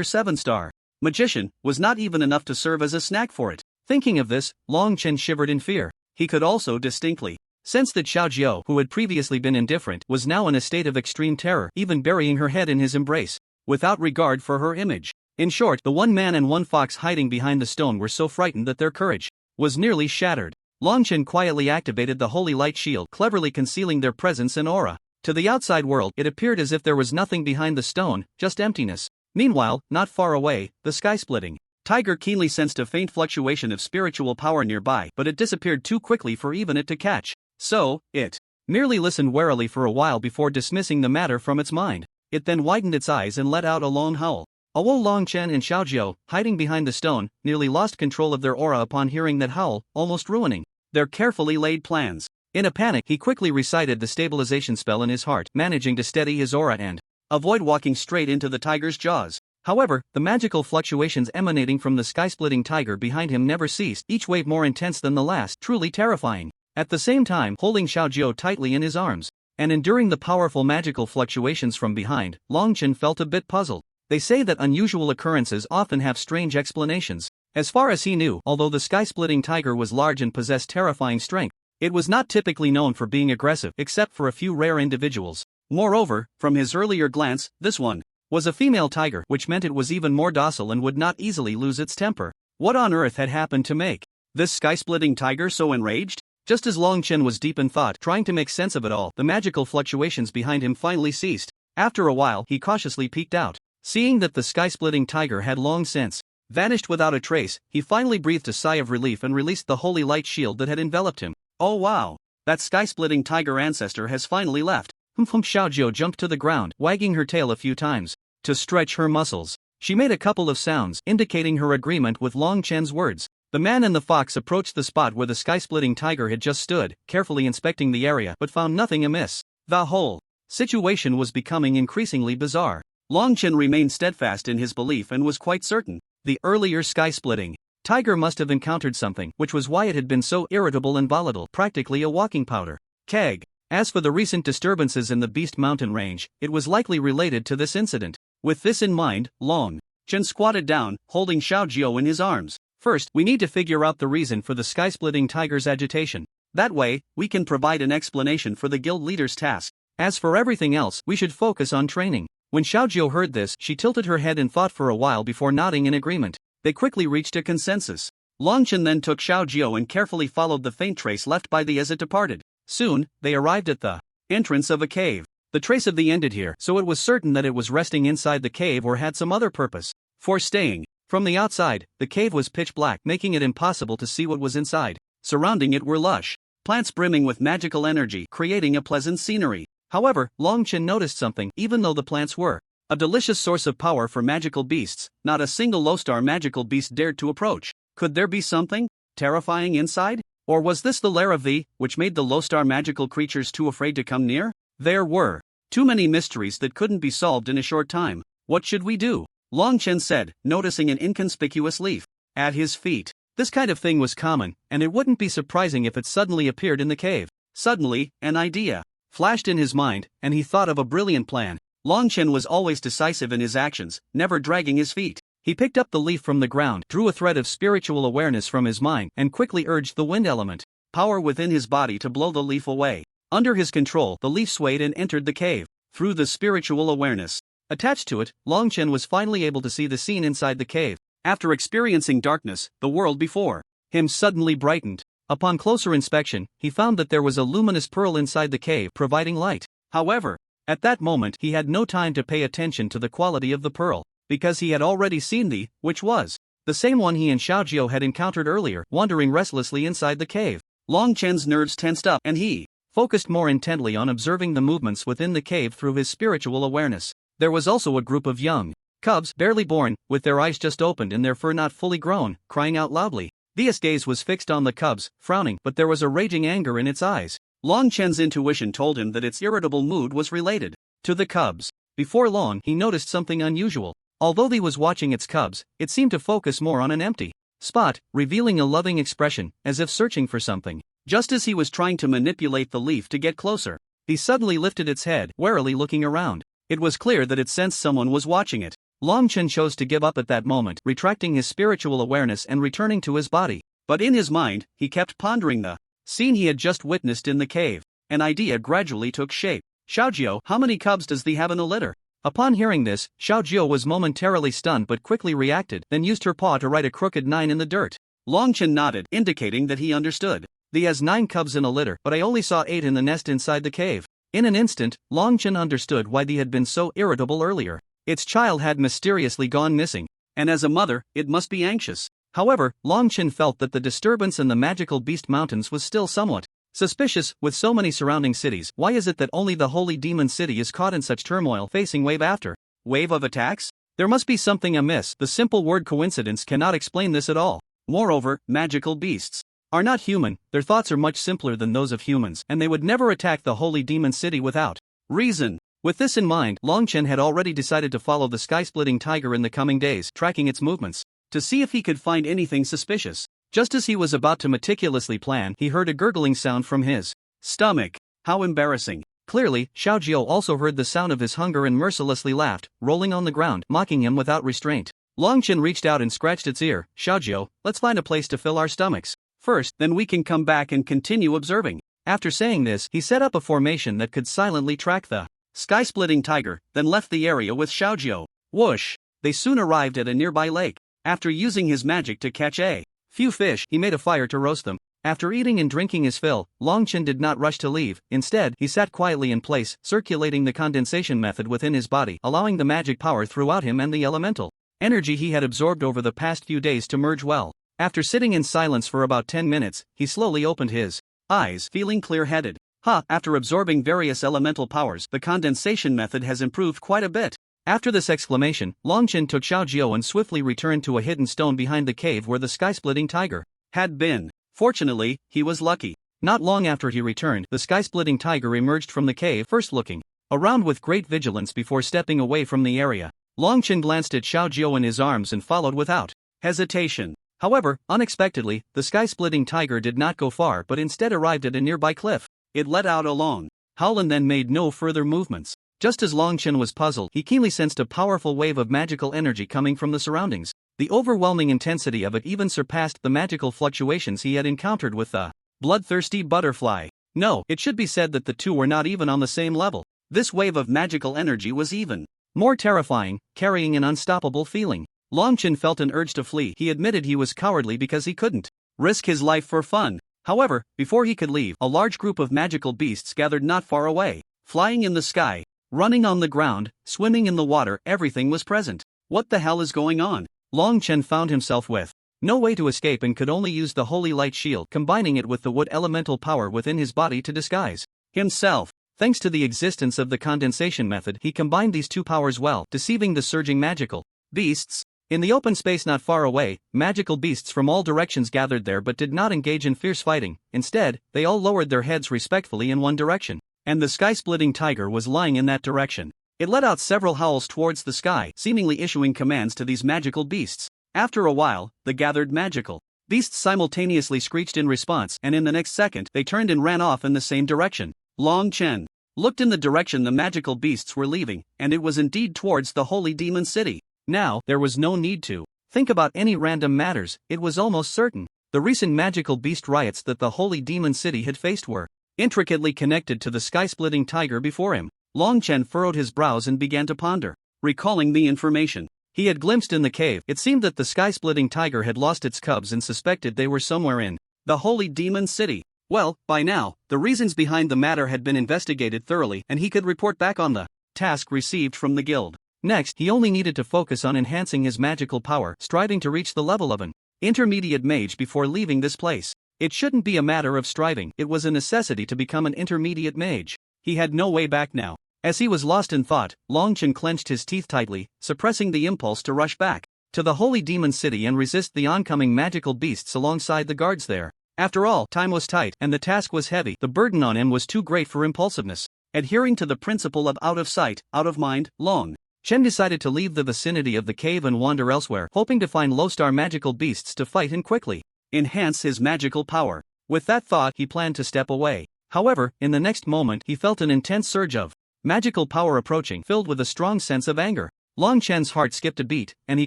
7-star magician, was not even enough to serve as a snack for it. Thinking of this, Long Chen shivered in fear. He could also distinctly sense that Xiao Jiao, who had previously been indifferent, was now in a state of extreme terror, even burying her head in his embrace, without regard for her image. In short, the one man and one fox hiding behind the stone were so frightened that their courage was nearly shattered. Long Chen quietly activated the holy light shield, cleverly concealing their presence and aura. To the outside world, it appeared as if there was nothing behind the stone, just emptiness. Meanwhile, not far away, the sky-splitting tiger keenly sensed a faint fluctuation of spiritual power nearby, but it disappeared too quickly for even it to catch. So, it merely listened warily for a while before dismissing the matter from its mind. It then widened its eyes and let out a long howl. Although Long Chen and Xiao Jiao, hiding behind the stone, nearly lost control of their aura upon hearing that howl, almost ruining their carefully laid plans. In a panic, he quickly recited the stabilization spell in his heart, managing to steady his aura and avoid walking straight into the tiger's jaws. However, the magical fluctuations emanating from the sky-splitting tiger behind him never ceased, each wave more intense than the last, truly terrifying. At the same time, holding Xiao Jiao tightly in his arms and enduring the powerful magical fluctuations from behind, Long Chen felt a bit puzzled. They say that unusual occurrences often have strange explanations. As far as he knew, although the sky-splitting tiger was large and possessed terrifying strength, it was not typically known for being aggressive, except for a few rare individuals. Moreover, from his earlier glance, this one was a female tiger, which meant it was even more docile and would not easily lose its temper. What on earth had happened to make this sky-splitting tiger so enraged? Just as Long Chen was deep in thought, trying to make sense of it all, the magical fluctuations behind him finally ceased. After a while, he cautiously peeked out. Seeing that the sky-splitting tiger had long since vanished without a trace, he finally breathed a sigh of relief and released the holy light shield that had enveloped him. Oh wow! That sky-splitting tiger ancestor has finally left. Xiao Jiao jumped to the ground, wagging her tail a few times to stretch her muscles. She made a couple of sounds, indicating her agreement with Long Chen's words. The man and the fox approached the spot where the sky-splitting tiger had just stood, carefully inspecting the area, but found nothing amiss. The whole situation was becoming increasingly bizarre. Long Chen remained steadfast in his belief and was quite certain. The earlier sky-splitting tiger must have encountered something, which was why it had been so irritable and volatile, practically a walking powder keg. As for the recent disturbances in the Beast Mountain range, it was likely related to this incident. With this in mind, Long Chen squatted down, holding Xiao Jiao in his arms. First, we need to figure out the reason for the sky-splitting tiger's agitation. That way, we can provide an explanation for the guild leader's task. As for everything else, we should focus on training. When Xiao Jiao heard this, she tilted her head and thought for a while before nodding in agreement. They quickly reached a consensus. Long Chen then took Xiao Jiao and carefully followed the faint trace left by the as it departed. Soon, they arrived at the entrance of a cave. The trace of the ended here, so it was certain that it was resting inside the cave or had some other purpose for staying. From the outside, the cave was pitch black, making it impossible to see what was inside. Surrounding it were lush plants brimming with magical energy, creating a pleasant scenery. However, Long Chen noticed something. Even though the plants were a delicious source of power for magical beasts, not a single low-star magical beast dared to approach. Could there be something terrifying inside? Or was this the lair of the, which made the low-star magical creatures too afraid to come near? There were too many mysteries that couldn't be solved in a short time. What should we do? Long Chen said, noticing an inconspicuous leaf at his feet. This kind of thing was common, and it wouldn't be surprising if it suddenly appeared in the cave. Suddenly, an idea flashed in his mind, and he thought of a brilliant plan. Long Chen was always decisive in his actions, never dragging his feet. He picked up the leaf from the ground, drew a thread of spiritual awareness from his mind, and quickly urged the wind element power within his body to blow the leaf away. Under his control, the leaf swayed and entered the cave. Through the spiritual awareness attached to it, Long Chen was finally able to see the scene inside the cave. After experiencing darkness, the world before him suddenly brightened. Upon closer inspection, he found that there was a luminous pearl inside the cave, providing light. However, at that moment he had no time to pay attention to the quality of the pearl, because he had already seen which was the same one he and Xiaojiao had encountered earlier, wandering restlessly inside the cave. Long Chen's nerves tensed up, and he focused more intently on observing the movements within the cave through his spiritual awareness. There was also a group of young cubs, barely born, with their eyes just opened and their fur not fully grown, crying out loudly. Thea's gaze was fixed on the cubs, frowning, but there was a raging anger in its eyes. Long Chen's intuition told him that its irritable mood was related to the cubs. Before long, he noticed something unusual. Although he was watching its cubs, it seemed to focus more on an empty spot, revealing a loving expression, as if searching for something. Just as he was trying to manipulate the leaf to get closer, he suddenly lifted its head, warily looking around. It was clear that it sensed someone was watching it. Long Chen chose to give up at that moment, retracting his spiritual awareness and returning to his body. But in his mind, he kept pondering the scene he had just witnessed in the cave. An idea gradually took shape. Xiaojiao, how many cubs does thee have in the litter? Upon hearing this, Xiaojiao was momentarily stunned but quickly reacted, then used her paw to write a crooked 9 in the dirt. Long Chen nodded, indicating that he understood. Thee has 9 cubs in a litter, but I only saw 8 in the nest inside the cave. In an instant, Long Chen understood why thee had been so irritable earlier. Its child had mysteriously gone missing, and as a mother, it must be anxious. However, Long Chen felt that the disturbance in the magical beast mountains was still somewhat suspicious. With so many surrounding cities, why is it that only the holy demon city is caught in such turmoil, facing wave after wave of attacks? There must be something amiss. The simple word coincidence cannot explain this at all. Moreover, magical beasts are not human, their thoughts are much simpler than those of humans, and they would never attack the holy demon city without reason. With this in mind, Long Chen had already decided to follow the sky-splitting tiger in the coming days, tracking its movements, to see if he could find anything suspicious. Just as he was about to meticulously plan, he heard a gurgling sound from his stomach. How embarrassing. Clearly, Xiaojiao also heard the sound of his hunger and mercilessly laughed, rolling on the ground, mocking him without restraint. Long Chen reached out and scratched its ear. Xiaojiao, let's find a place to fill our stomachs first, then we can come back and continue observing. After saying this, he set up a formation that could silently track the sky-splitting tiger, then left the area with Xiaojiao. Whoosh! They soon arrived at a nearby lake. After using his magic to catch a few fish, he made a fire to roast them. After eating and drinking his fill, Long Chen did not rush to leave. Instead, he sat quietly in place, circulating the condensation method within his body, allowing the magic power throughout him and the elemental energy he had absorbed over the past few days to merge well. After sitting in silence for about 10 minutes, he slowly opened his eyes, feeling clear-headed. After absorbing various elemental powers, the condensation method has improved quite a bit. After this exclamation, Long Chen took Xiaojiao and swiftly returned to a hidden stone behind the cave where the sky-splitting tiger had been. Fortunately, he was lucky. Not long after he returned, the sky-splitting tiger emerged from the cave, first looking around with great vigilance before stepping away from the area. Long Chen glanced at Xiaojiao in his arms and followed without hesitation. However, unexpectedly, the sky-splitting tiger did not go far but instead arrived at a nearby cliff. It let out a long howl and then made no further movements. Just as Long Chen was puzzled, he keenly sensed a powerful wave of magical energy coming from the surroundings. The overwhelming intensity of it even surpassed the magical fluctuations he had encountered with the bloodthirsty butterfly. No, it should be said that the two were not even on the same level. This wave of magical energy was even more terrifying, carrying an unstoppable feeling. Long Chen felt an urge to flee. He admitted he was cowardly because he couldn't risk his life for fun. However, before he could leave, a large group of magical beasts gathered not far away. flying in the sky, running on the ground, swimming in the water, everything was present. What the hell is going on? Long Chen found himself with no way to escape and could only use the holy light shield, combining it with the wood elemental power within his body to disguise himself. Thanks to the existence of the condensation method, he combined these two powers well, deceiving the surging magical beasts. In the open space not far away, magical beasts from all directions gathered there but did not engage in fierce fighting. Instead, they all lowered their heads respectfully in one direction, and the sky-splitting tiger was lying in that direction. It let out several howls towards the sky, seemingly issuing commands to these magical beasts. After a while, the gathered magical beasts simultaneously screeched in response, and in the next second, they turned and ran off in the same direction. Long Chen looked in the direction the magical beasts were leaving, and it was indeed towards the holy demon city. Now, there was no need to think about any random matters. It was almost certain the recent magical beast riots that the holy demon city had faced were intricately connected to the sky-splitting tiger before him. Long Chen furrowed his brows and began to ponder, recalling the information he had glimpsed in the cave. It seemed that the sky-splitting tiger had lost its cubs and suspected they were somewhere in the holy demon city. Well, by now, the reasons behind the matter had been investigated thoroughly and he could report back on the task received from the guild. Next, he only needed to focus on enhancing his magical power, striving to reach the level of an intermediate mage before leaving this place. It shouldn't be a matter of striving, it was a necessity to become an intermediate mage. He had no way back now. As he was lost in thought, Long Chen clenched his teeth tightly, suppressing the impulse to rush back to the holy demon city and resist the oncoming magical beasts alongside the guards there. After all, time was tight, and the task was heavy. The burden on him was too great for impulsiveness. Adhering to the principle of out of sight, out of mind, Long Chen decided to leave the vicinity of the cave and wander elsewhere, hoping to find low-star magical beasts to fight and quickly enhance his magical power. With that thought, he planned to step away. However, in the next moment, he felt an intense surge of magical power approaching, filled with a strong sense of anger. Long Chen's heart skipped a beat, and he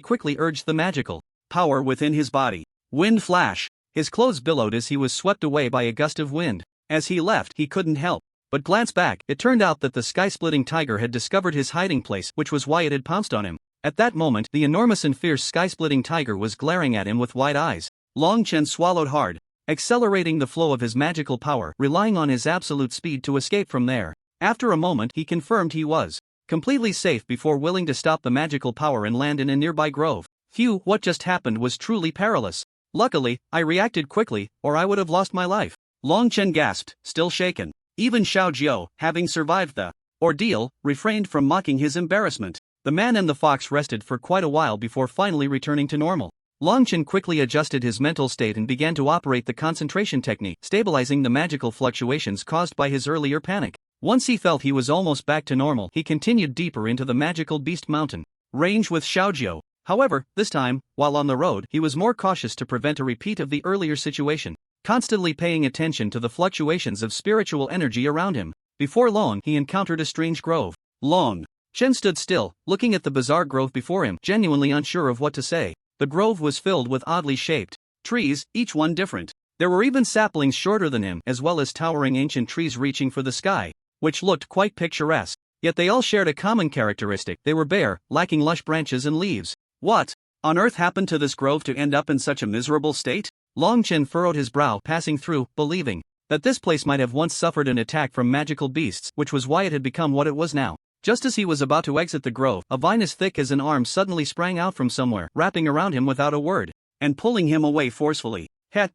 quickly urged the magical power within his body. Wind flash. His clothes billowed as he was swept away by a gust of wind. As he left, he couldn't help but glance back. It turned out that the sky-splitting tiger had discovered his hiding place, which was why it had pounced on him. At that moment, the enormous and fierce sky-splitting tiger was glaring at him with wide eyes. Long Chen swallowed hard, accelerating the flow of his magical power, relying on his absolute speed to escape from there. After a moment, he confirmed he was completely safe before willing to stop the magical power and land in a nearby grove. Phew, what just happened was truly perilous. Luckily, I reacted quickly, or I would have lost my life. Long Chen gasped, still shaken. Even Xiao Jiao, having survived the ordeal, refrained from mocking his embarrassment. The man and the fox rested for quite a while before finally returning to normal. Long Chen quickly adjusted his mental state and began to operate the concentration technique, stabilizing the magical fluctuations caused by his earlier panic. Once he felt he was almost back to normal, he continued deeper into the magical beast mountain range with Xiao Jiao. However, this time, while on the road, he was more cautious to prevent a repeat of the earlier situation, constantly paying attention to the fluctuations of spiritual energy around him. Before long, he encountered a strange grove. Long Chen stood still, looking at the bizarre grove before him, genuinely unsure of what to say. The grove was filled with oddly shaped trees, each one different. There were even saplings shorter than him, as well as towering ancient trees reaching for the sky, which looked quite picturesque. Yet they all shared a common characteristic: they were bare, lacking lush branches and leaves. What on earth happened to this grove to end up in such a miserable state? Long Chen furrowed his brow, passing through, believing that this place might have once suffered an attack from magical beasts, which was why it had become what it was now. Just as he was about to exit the grove, a vine as thick as an arm suddenly sprang out from somewhere, wrapping around him without a word, and pulling him away forcefully.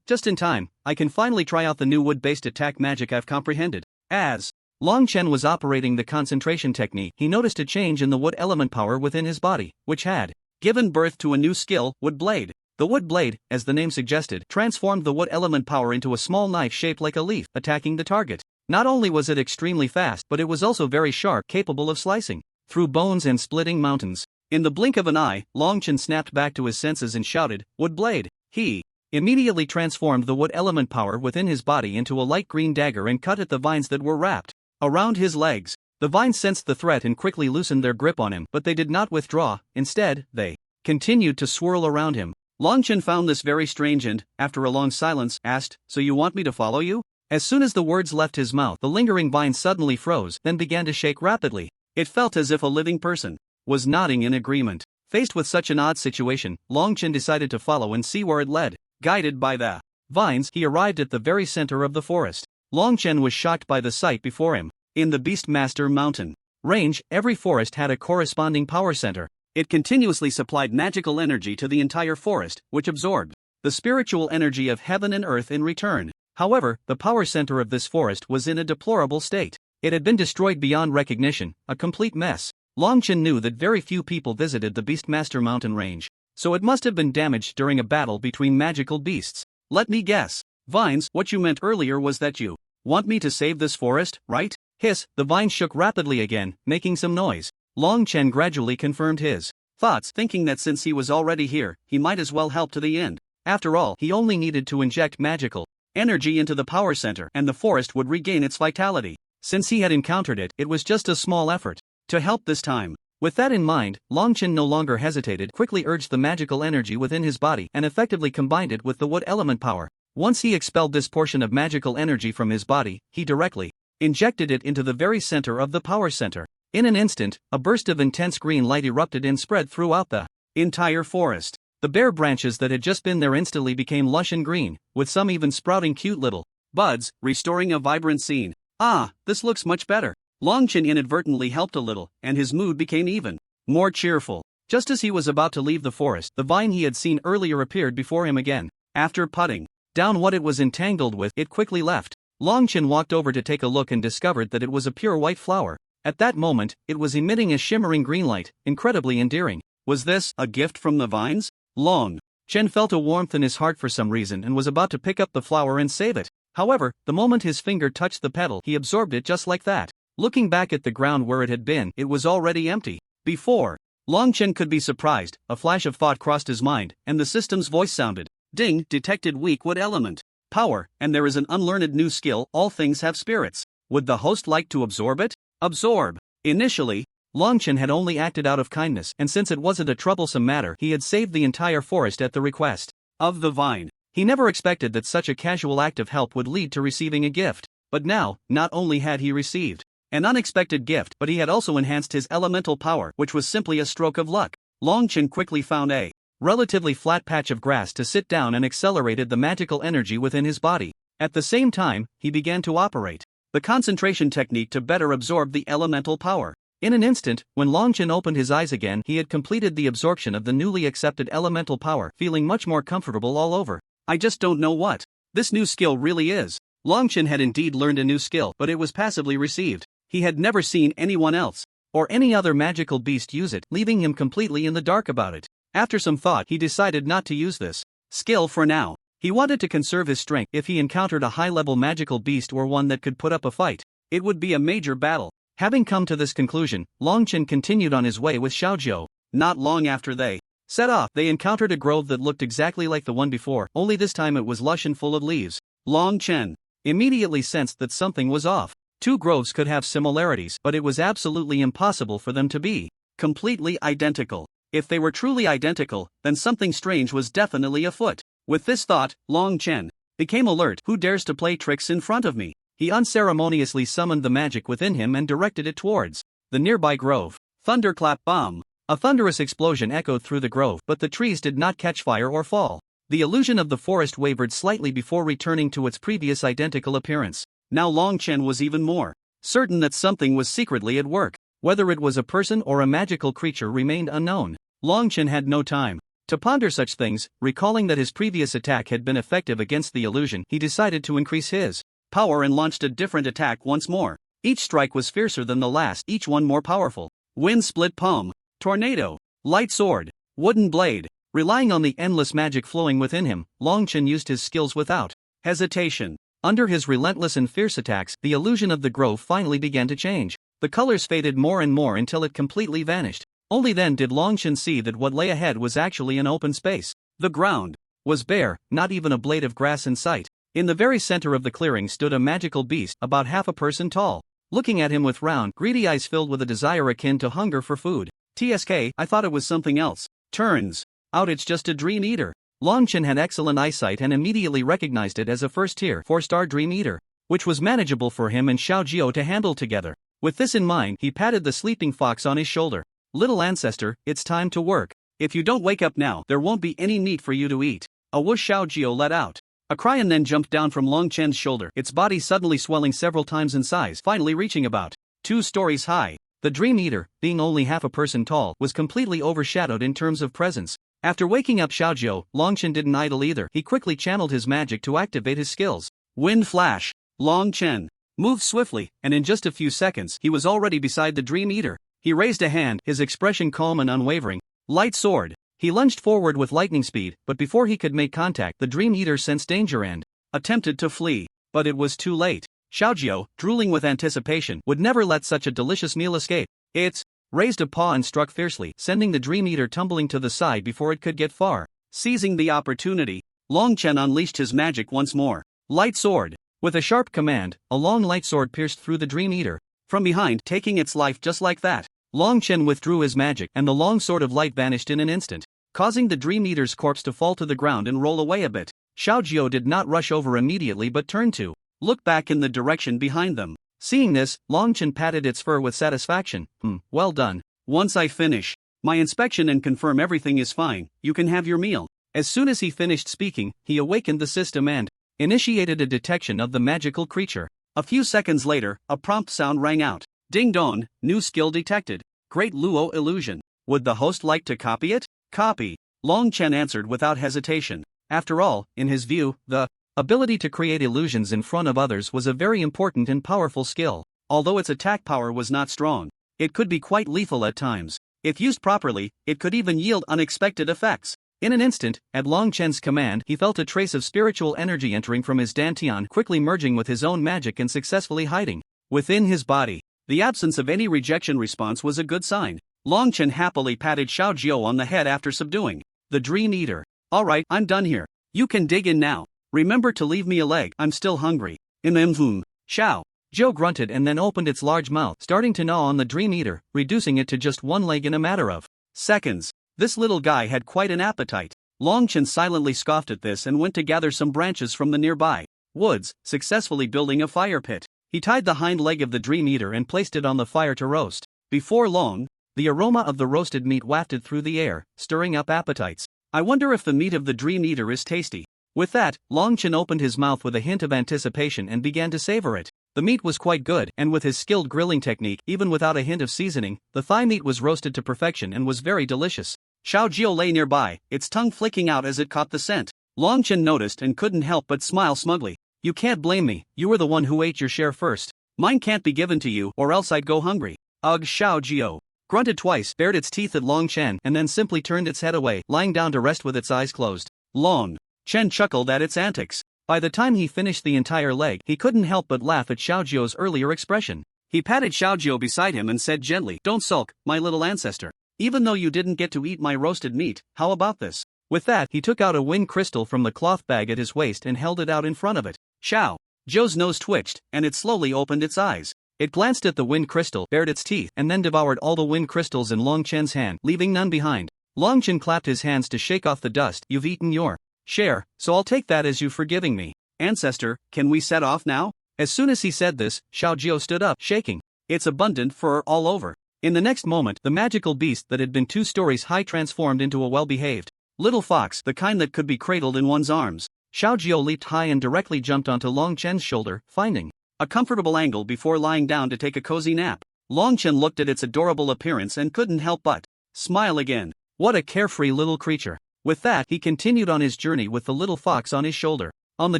Just in time, I can finally try out the new wood-based attack magic I've comprehended. As Long Chen was operating the concentration technique, he noticed a change in the wood element power within his body, which had given birth to a new skill, Wood Blade. The Wood Blade, as the name suggested, transformed the wood element power into a small knife shaped like a leaf, attacking the target. Not only was it extremely fast, but it was also very sharp, capable of slicing through bones and splitting mountains. In the blink of an eye, Long Chen snapped back to his senses and shouted, "Wood Blade!" He immediately transformed the wood element power within his body into a light green dagger and cut at the vines that were wrapped around his legs. The vines sensed the threat and quickly loosened their grip on him, but they did not withdraw. Instead, they continued to swirl around him. Long Chen found this very strange and, after a long silence, asked, "So you want me to follow you?" As soon as the words left his mouth, the lingering vine suddenly froze, then began to shake rapidly. It felt as if a living person was nodding in agreement. Faced with such an odd situation, Long Chen decided to follow and see where it led. Guided by the vines, he arrived at the very center of the forest. Long Chen was shocked by the sight before him. In the Beastmaster Mountain range, every forest had a corresponding power center. It continuously supplied magical energy to the entire forest, which absorbed the spiritual energy of heaven and earth in return. However, the power center of this forest was in a deplorable state. It had been destroyed beyond recognition, a complete mess. Longchen knew that very few people visited the Beastmaster Mountain range, so it must have been damaged during a battle between magical beasts. Let me guess. Vines, what you meant earlier was that you want me to save this forest, right? Hiss, the vine shook rapidly again, making some noise. Long Chen gradually confirmed his thoughts, thinking that since he was already here, he might as well help to the end. After all, he only needed to inject magical energy into the power center and the forest would regain its vitality. Since he had encountered it, it was just a small effort to help this time. With that in mind, Long Chen no longer hesitated, quickly urged the magical energy within his body and effectively combined it with the wood element power. Once he expelled this portion of magical energy from his body, he directly injected it into the very center of the power center. In an instant, a burst of intense green light erupted and spread throughout the entire forest. The bare branches that had just been there instantly became lush and green, with some even sprouting cute little buds, restoring a vibrant scene. Ah, this looks much better. Long Chen inadvertently helped a little, and his mood became even more cheerful. Just as he was about to leave the forest, the vine he had seen earlier appeared before him again. After putting down what it was entangled with, it quickly left. Long Chen walked over to take a look and discovered that it was a pure white flower. At that moment, it was emitting a shimmering green light, incredibly endearing. Was this a gift from the vines? Long Chen felt a warmth in his heart for some reason and was about to pick up the flower and save it. However, the moment his finger touched the petal, he absorbed it just like that. Looking back at the ground where it had been, it was already empty. Before Long Chen could be surprised, a flash of thought crossed his mind, and the system's voice sounded. Ding, detected weak wood element power, and there is an unlearned new skill, all things have spirits. Would the host like to absorb it? Absorb. Initially, Long Chen had only acted out of kindness, and since it wasn't a troublesome matter, he had saved the entire forest at the request of the vine. He never expected that such a casual act of help would lead to receiving a gift. But now, not only had he received an unexpected gift, but he had also enhanced his elemental power, which was simply a stroke of luck. Long Chen quickly found a relatively flat patch of grass to sit down and accelerated the magical energy within his body. At the same time, he began to operate the concentration technique to better absorb the elemental power. In an instant, when Long Chen opened his eyes again, he had completed the absorption of the newly accepted elemental power, feeling much more comfortable all over. I just don't know what this new skill really is. Long Chen had indeed learned a new skill, but it was passively received. He had never seen anyone else or any other magical beast use it, leaving him completely in the dark about it. After some thought, he decided not to use this skill for now. He wanted to conserve his strength. If he encountered a high-level magical beast or one that could put up a fight, it would be a major battle. Having come to this conclusion, Long Chen continued on his way with Xiaojiu. Not long after they set off, they encountered a grove that looked exactly like the one before, only this time it was lush and full of leaves. Long Chen immediately sensed that something was off. Two groves could have similarities, but it was absolutely impossible for them to be completely identical. If they were truly identical, then something strange was definitely afoot. With this thought, Long Chen became alert. Who dares to play tricks in front of me? He unceremoniously summoned the magic within him and directed it towards the nearby grove. Thunderclap bomb. A thunderous explosion echoed through the grove, but the trees did not catch fire or fall. The illusion of the forest wavered slightly before returning to its previous identical appearance. Now Long Chen was even more certain that something was secretly at work. Whether it was a person or a magical creature remained unknown. Long Chen had no time to ponder such things. Recalling that his previous attack had been effective against the illusion, he decided to increase his power and launched a different attack once more. Each strike was fiercer than the last, each one more powerful. Wind split palm, tornado, light sword, wooden blade. Relying on the endless magic flowing within him, Long Chen used his skills without hesitation. Under his relentless and fierce attacks, the illusion of the grove finally began to change. The colors faded more and more until it completely vanished. Only then did Long Chen see that what lay ahead was actually an open space. The ground was bare, not even a blade of grass in sight. In the very center of the clearing stood a magical beast, about half a person tall. Looking at him with round, greedy eyes filled with a desire akin to hunger for food. TSK, I thought it was something else. Turns out it's just a dream eater. Long Chen had excellent eyesight and immediately recognized it as a first-tier, 4-star dream eater, which was manageable for him and Xiaojiu to handle together. With this in mind, he patted the sleeping fox on his shoulder. Little ancestor, it's time to work. If you don't wake up now, there won't be any meat for you to eat. A whoosh Xiaojiu let out. A Cryan then jumped down from Long Chen's shoulder, its body suddenly swelling several times in size, finally reaching about 2 stories high. The Dream Eater, being only half a person tall, was completely overshadowed in terms of presence. After waking up Xiaojiu, Long Chen didn't idle either. He quickly channeled his magic to activate his skills. Wind Flash. Long Chen moved swiftly, and in just a few seconds, he was already beside the Dream Eater. He raised a hand, his expression calm and unwavering. Light Sword. He lunged forward with lightning speed, but before he could make contact, the Dream Eater sensed danger and attempted to flee. But it was too late. Xiaojiu, drooling with anticipation, would never let such a delicious meal escape. It raised a paw and struck fiercely, sending the Dream Eater tumbling to the side before it could get far. Seizing the opportunity, Long Chen unleashed his magic once more. Light Sword. With a sharp command, a long light sword pierced through the Dream Eater from behind, taking its life just like that. Long Chen withdrew his magic, and the long sword of light vanished in an instant, causing the Dream Eater's corpse to fall to the ground and roll away a bit. Xiaojiu did not rush over immediately but turned to look back in the direction behind them. Seeing this, Long Chen patted its fur with satisfaction. Well done. Once I finish my inspection and confirm everything is fine, you can have your meal. As soon as he finished speaking, he awakened the system and initiated a detection of the magical creature. A few seconds later, a prompt sound rang out. Ding dong, new skill detected. Great Luo illusion. Would the host like to copy it? Copy. Long Chen answered without hesitation. After all, in his view, the ability to create illusions in front of others was a very important and powerful skill. Although its attack power was not strong, it could be quite lethal at times. If used properly, it could even yield unexpected effects. In an instant, at Long Chen's command, he felt a trace of spiritual energy entering from his dantian, quickly merging with his own magic and successfully hiding within his body. The absence of any rejection response was a good sign. Long Chen happily patted Xiaojiu on the head after subduing the Dream Eater. Alright, I'm done here. You can dig in now. Remember to leave me a leg, I'm still hungry. Xiao. Zhou grunted and then opened its large mouth, starting to gnaw on the Dream Eater, reducing it to just one leg in a matter of seconds. This little guy had quite an appetite. Long Chen silently scoffed at this and went to gather some branches from the nearby woods, successfully building a fire pit. He tied the hind leg of the Dream Eater and placed it on the fire to roast. Before long, the aroma of the roasted meat wafted through the air, stirring up appetites. I wonder if the meat of the Dream Eater is tasty. With that, Long Chen opened his mouth with a hint of anticipation and began to savor it. The meat was quite good, and with his skilled grilling technique, even without a hint of seasoning, the thigh meat was roasted to perfection and was very delicious. Xiaojiu lay nearby, its tongue flicking out as it caught the scent. Long Chen noticed and couldn't help but smile smugly. You can't blame me, you were the one who ate your share first. Mine can't be given to you, or else I'd go hungry. Ugh. Xiaojiu grunted twice, bared its teeth at Long Chen, and then simply turned its head away, lying down to rest with its eyes closed. Long Chen chuckled at its antics. By the time he finished the entire leg, he couldn't help but laugh at Xiaojiu's earlier expression. He patted Xiaojiu beside him and said gently, "Don't sulk, my little ancestor. Even though you didn't get to eat my roasted meat, how about this?" With that, he took out a wind crystal from the cloth bag at his waist and held it out in front of it. Xiaojiu's nose twitched, and it slowly opened its eyes. It glanced at the wind crystal, bared its teeth, and then devoured all the wind crystals in Long Chen's hand, leaving none behind. Long Chen clapped his hands to shake off the dust. You've eaten your share, so I'll take that as you forgiving me. Ancestor, can we set off now? As soon as he said this, Xiaojiu stood up, shaking its abundant fur all over. In the next moment, the magical beast that had been 2 stories high transformed into a well-behaved little fox, the kind that could be cradled in one's arms. Xiaojiu leaped high and directly jumped onto Long Chen's shoulder, finding a comfortable angle before lying down to take a cozy nap. Long Chen looked at its adorable appearance and couldn't help but smile again. What a carefree little creature. With that, he continued on his journey with the little fox on his shoulder. On the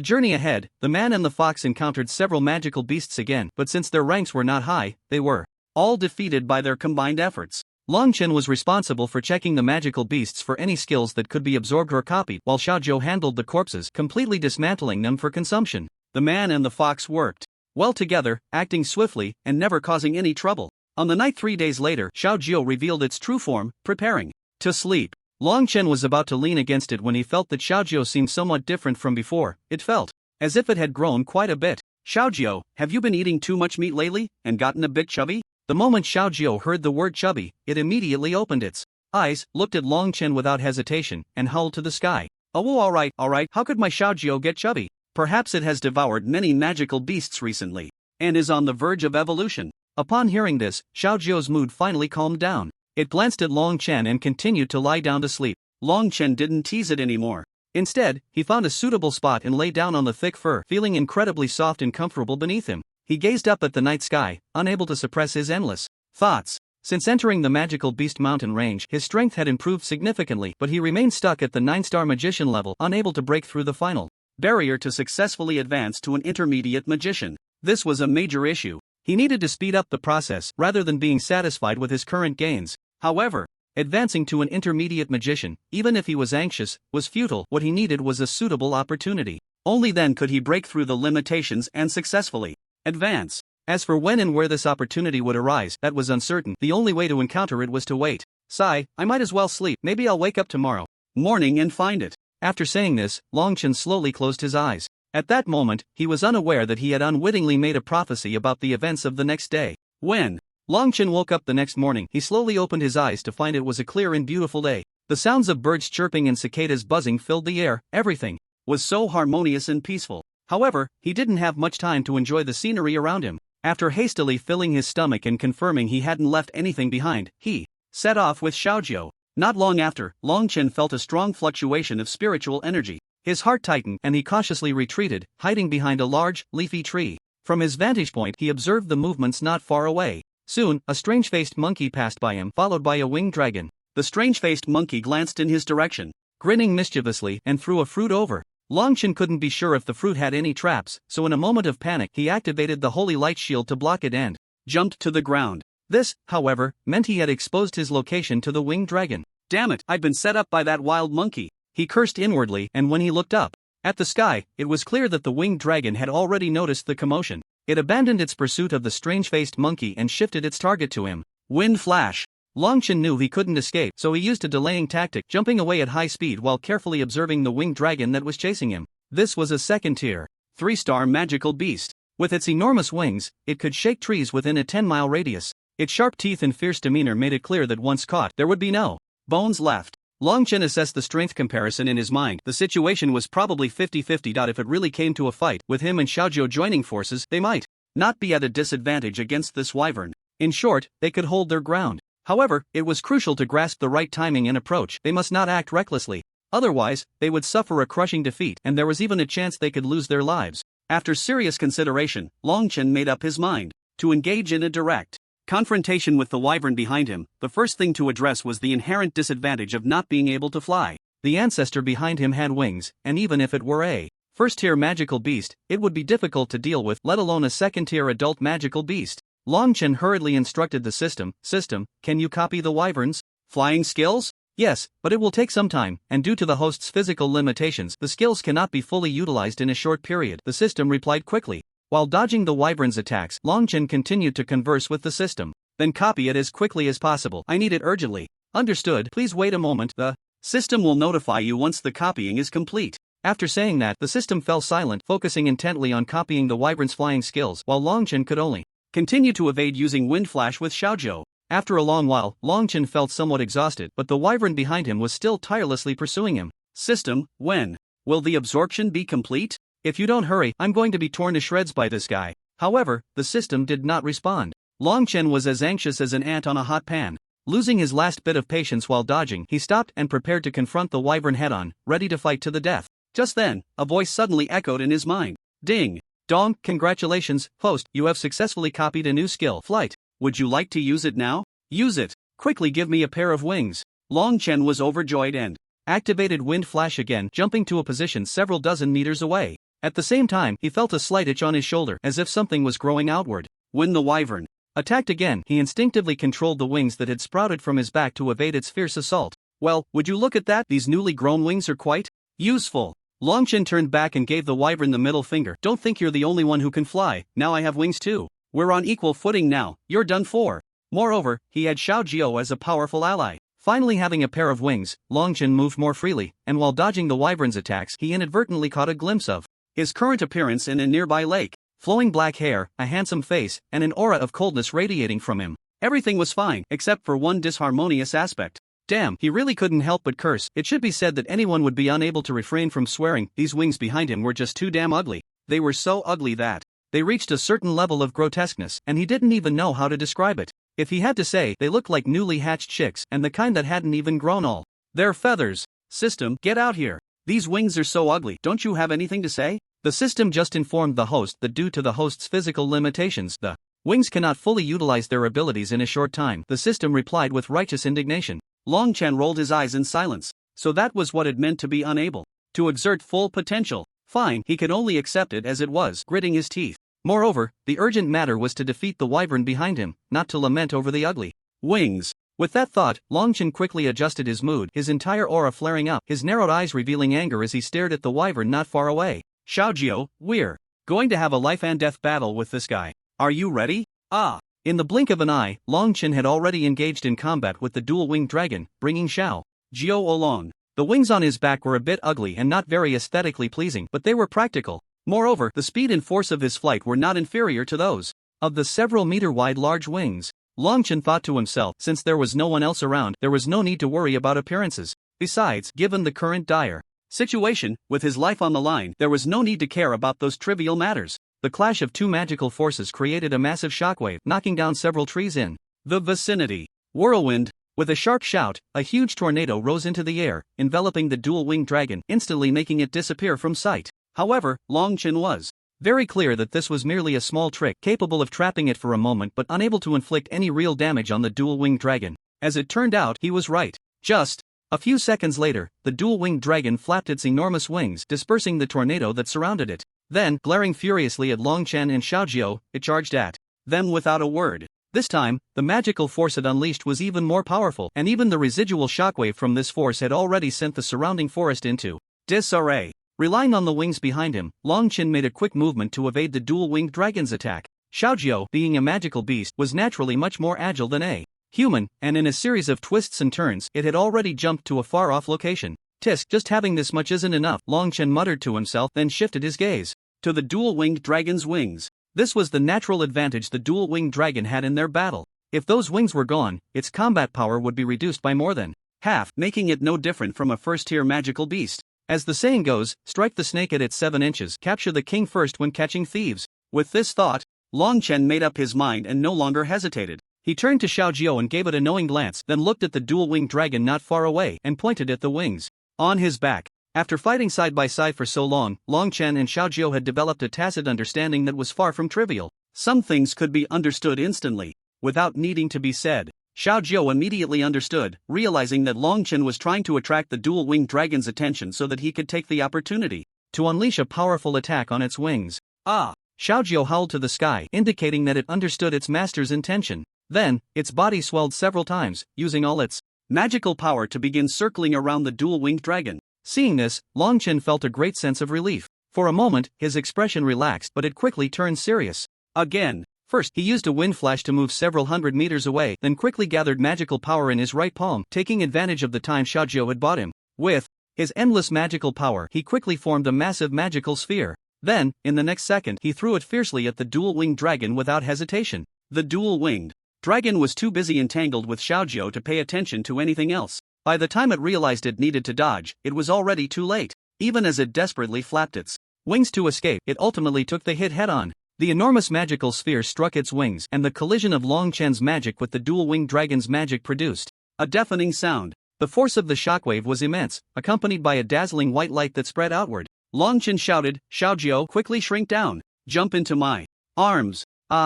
journey ahead, the man and the fox encountered several magical beasts again, but since their ranks were not high, they were all defeated by their combined efforts. Long Chen was responsible for checking the magical beasts for any skills that could be absorbed or copied, while Xiaojiu handled the corpses, completely dismantling them for consumption. The man and the fox worked well together, acting swiftly and never causing any trouble. On the night 3 days later, Xiaojiu revealed its true form, preparing to sleep. Long Chen was about to lean against it when he felt that Xiaojiu seemed somewhat different from before. It felt as if it had grown quite a bit. Xiaojiu, have you been eating too much meat lately, and gotten a bit chubby? The moment Xiaojiu heard the word chubby, it immediately opened its eyes, looked at Long Chen without hesitation, and howled to the sky. Oh, alright, how could my Xiaojiu get chubby? Perhaps it has devoured many magical beasts recently, and is on the verge of evolution. Upon hearing this, Xiaojiu's mood finally calmed down. It glanced at Long Chen and continued to lie down to sleep. Long Chen didn't tease it anymore. Instead, he found a suitable spot and lay down on the thick fur, feeling incredibly soft and comfortable beneath him. He gazed up at the night sky, unable to suppress his endless thoughts. Since entering the magical Beast Mountain range, his strength had improved significantly, but he remained stuck at the 9-star magician level, unable to break through the final barrier to successfully advance to an intermediate magician. This was a major issue. He needed to speed up the process rather than being satisfied with his current gains. However, advancing to an intermediate magician, even if he was anxious, was futile. What he needed was a suitable opportunity. Only then could he break through the limitations and successfully advance. As for when and where this opportunity would arise, that was uncertain. The only way to encounter it was to wait. Sigh, I might as well sleep, maybe I'll wake up tomorrow morning and find it. After saying this, Longchen slowly closed his eyes. At that moment, he was unaware that he had unwittingly made a prophecy about the events of the next day. When Longchen woke up the next morning, he slowly opened his eyes to find it was a clear and beautiful day. The sounds of birds chirping and cicadas buzzing filled the air. Everything was so harmonious and peaceful. However, he didn't have much time to enjoy the scenery around him. After hastily filling his stomach and confirming he hadn't left anything behind, he set off with Xiaojiu. Not long after, Longchen felt a strong fluctuation of spiritual energy. His heart tightened and he cautiously retreated, hiding behind a large, leafy tree. From his vantage point, he observed the movements not far away. Soon, a strange-faced monkey passed by him, followed by a winged dragon. The strange-faced monkey glanced in his direction, grinning mischievously, and threw a fruit over. Longchen couldn't be sure if the fruit had any traps, so in a moment of panic he activated the holy light shield to block it and jumped to the ground. This, however, meant he had exposed his location to the winged dragon. Damn it, I'd been set up by that wild monkey. He cursed inwardly, and when he looked up at the sky, it was clear that the winged dragon had already noticed the commotion. It abandoned its pursuit of the strange-faced monkey and shifted its target to him. Wind flash. Longchen knew he couldn't escape, so he used a delaying tactic, jumping away at high speed while carefully observing the winged dragon that was chasing him. This was a second-tier, 3-star magical beast. With its enormous wings, it could shake trees within a 10-mile radius. Its sharp teeth and fierce demeanor made it clear that once caught, there would be no bones left. Longchen assessed the strength comparison in his mind. The situation was probably 50-50. If it really came to a fight, with him and Xiaojiu joining forces, they might not be at a disadvantage against this wyvern. In short, they could hold their ground. However, it was crucial to grasp the right timing and approach. They must not act recklessly. Otherwise, they would suffer a crushing defeat, and there was even a chance they could lose their lives. After serious consideration, Longchen made up his mind to engage in a direct confrontation with the wyvern behind him. The first thing to address was the inherent disadvantage of not being able to fly. The ancestor behind him had wings, and even if it were a first-tier magical beast, it would be difficult to deal with, let alone a second-tier adult magical beast. Longchen hurriedly instructed the system, can you copy the wyvern's flying skills? Yes, but it will take some time, and due to the host's physical limitations, the skills cannot be fully utilized in a short period, the system replied quickly. While dodging the wyvern's attacks, Longchen continued to converse with the system. Then copy it as quickly as possible. I need it urgently. Understood, please wait a moment. The system will notify you once the copying is complete. After saying that, the system fell silent, focusing intently on copying the wyvern's flying skills, while Longchen could only continue to evade using wind flash with Xiaojiu. After a long while, Longchen felt somewhat exhausted, but the wyvern behind him was still tirelessly pursuing him. System, when will the absorption be complete? If you don't hurry, I'm going to be torn to shreds by this guy. However, the system did not respond. Longchen was as anxious as an ant on a hot pan. Losing his last bit of patience while dodging, he stopped and prepared to confront the wyvern head-on, ready to fight to the death. Just then, a voice suddenly echoed in his mind. Ding! Dong, congratulations, host, you have successfully copied a new skill, flight. Would you like to use it now? Use it. Quickly give me a pair of wings. Longchen was overjoyed and activated wind flash again, jumping to a position several dozen meters away. At the same time, he felt a slight itch on his shoulder, as if something was growing outward. When the wyvern attacked again, he instinctively controlled the wings that had sprouted from his back to evade its fierce assault. Well, would you look at that? These newly grown wings are quite useful. Longchen turned back and gave the wyvern the middle finger. Don't think you're the only one who can fly, now I have wings too. We're on equal footing now, you're done for. Moreover, he had Xiaojiu as a powerful ally. Finally having a pair of wings, Longchen moved more freely, and while dodging the wyvern's attacks, he inadvertently caught a glimpse of his current appearance in a nearby lake. Flowing black hair, a handsome face, and an aura of coldness radiating from him. Everything was fine, except for one disharmonious aspect. Damn, he really couldn't help but curse. It should be said that anyone would be unable to refrain from swearing. These wings behind him were just too damn ugly. They were so ugly that they reached a certain level of grotesqueness, and he didn't even know how to describe it. If he had to say, they looked like newly hatched chicks, and the kind that hadn't even grown all their feathers. System, get out here. These wings are so ugly, don't you have anything to say? The system just informed the host that due to the host's physical limitations, the wings cannot fully utilize their abilities in a short time. The system replied with righteous indignation. Long Chen rolled his eyes in silence. So that was what it meant to be unable to exert full potential. Fine, he could only accept it as it was, gritting his teeth. Moreover, the urgent matter was to defeat the wyvern behind him, not to lament over the ugly wings. With that thought, Long Chen quickly adjusted his mood, his entire aura flaring up, his narrowed eyes revealing anger as he stared at the wyvern not far away. Xiaojiu, we're going to have a life and death battle with this guy. Are you ready? Ah! In the blink of an eye, Long Chen had already engaged in combat with the dual-winged dragon, bringing Xiao Jiu along. The wings on his back were a bit ugly and not very aesthetically pleasing, but they were practical. Moreover, the speed and force of his flight were not inferior to those of the several meter-wide large wings. Long Chen thought to himself, since there was no one else around, there was no need to worry about appearances. Besides, given the current dire situation, with his life on the line, there was no need to care about those trivial matters. The clash of two magical forces created a massive shockwave, knocking down several trees in the vicinity. Whirlwind. With a sharp shout, a huge tornado rose into the air, enveloping the dual-winged dragon, instantly making it disappear from sight. However, Long Chen was very clear that this was merely a small trick, capable of trapping it for a moment but unable to inflict any real damage on the dual-winged dragon. As it turned out, he was right. Just a few seconds later, the dual-winged dragon flapped its enormous wings, dispersing the tornado that surrounded it. Then, glaring furiously at Long Chen and Xiaojiu, it charged at them without a word. This time, the magical force it unleashed was even more powerful, and even the residual shockwave from this force had already sent the surrounding forest into disarray. Relying on the wings behind him, Long Chen made a quick movement to evade the dual-winged dragon's attack. Xiaojiu, being a magical beast, was naturally much more agile than a human, and in a series of twists and turns, it had already jumped to a far-off location. Tisk, just having this much isn't enough, Long Chen muttered to himself, then shifted his gaze to the dual-winged dragon's wings. This was the natural advantage the dual-winged dragon had in their battle. If those wings were gone, its combat power would be reduced by more than half, making it no different from a first-tier magical beast. As the saying goes, strike the snake at its 7 inches, capture the king first when catching thieves. With this thought, Long Chen made up his mind and no longer hesitated. He turned to Xiaojiu and gave it a knowing glance, then looked at the dual-winged dragon not far away and pointed at the wings on his back. After fighting side by side for so long, Long Chen and Xiaojiu had developed a tacit understanding that was far from trivial. Some things could be understood instantly, without needing to be said. Xiaojiu immediately understood, realizing that Long Chen was trying to attract the dual-winged dragon's attention so that he could take the opportunity to unleash a powerful attack on its wings. Ah! Xiaojiu howled to the sky, indicating that it understood its master's intention. Then, its body swelled several times, using all its magical power to begin circling around the dual-winged dragon. Seeing this, Long Chen felt a great sense of relief. For a moment, his expression relaxed, but it quickly turned serious. Again. First, he used a wind flash to move several hundred meters away, then quickly gathered magical power in his right palm, taking advantage of the time Xiaojiu had bought him. With his endless magical power, he quickly formed a massive magical sphere. Then, in the next second, he threw it fiercely at the dual-winged dragon without hesitation. The dual-winged dragon was too busy entangled with Xiaojiu to pay attention to anything else. By the time it realized it needed to dodge, it was already too late. Even as it desperately flapped its wings to escape, it ultimately took the hit head-on. The enormous magical sphere struck its wings, and the collision of Long Chen's magic with the dual-winged dragon's magic produced a deafening sound. The force of the shockwave was immense, accompanied by a dazzling white light that spread outward. Long Chen shouted, "Xiaojiu, quickly shrink down. Jump into my arms."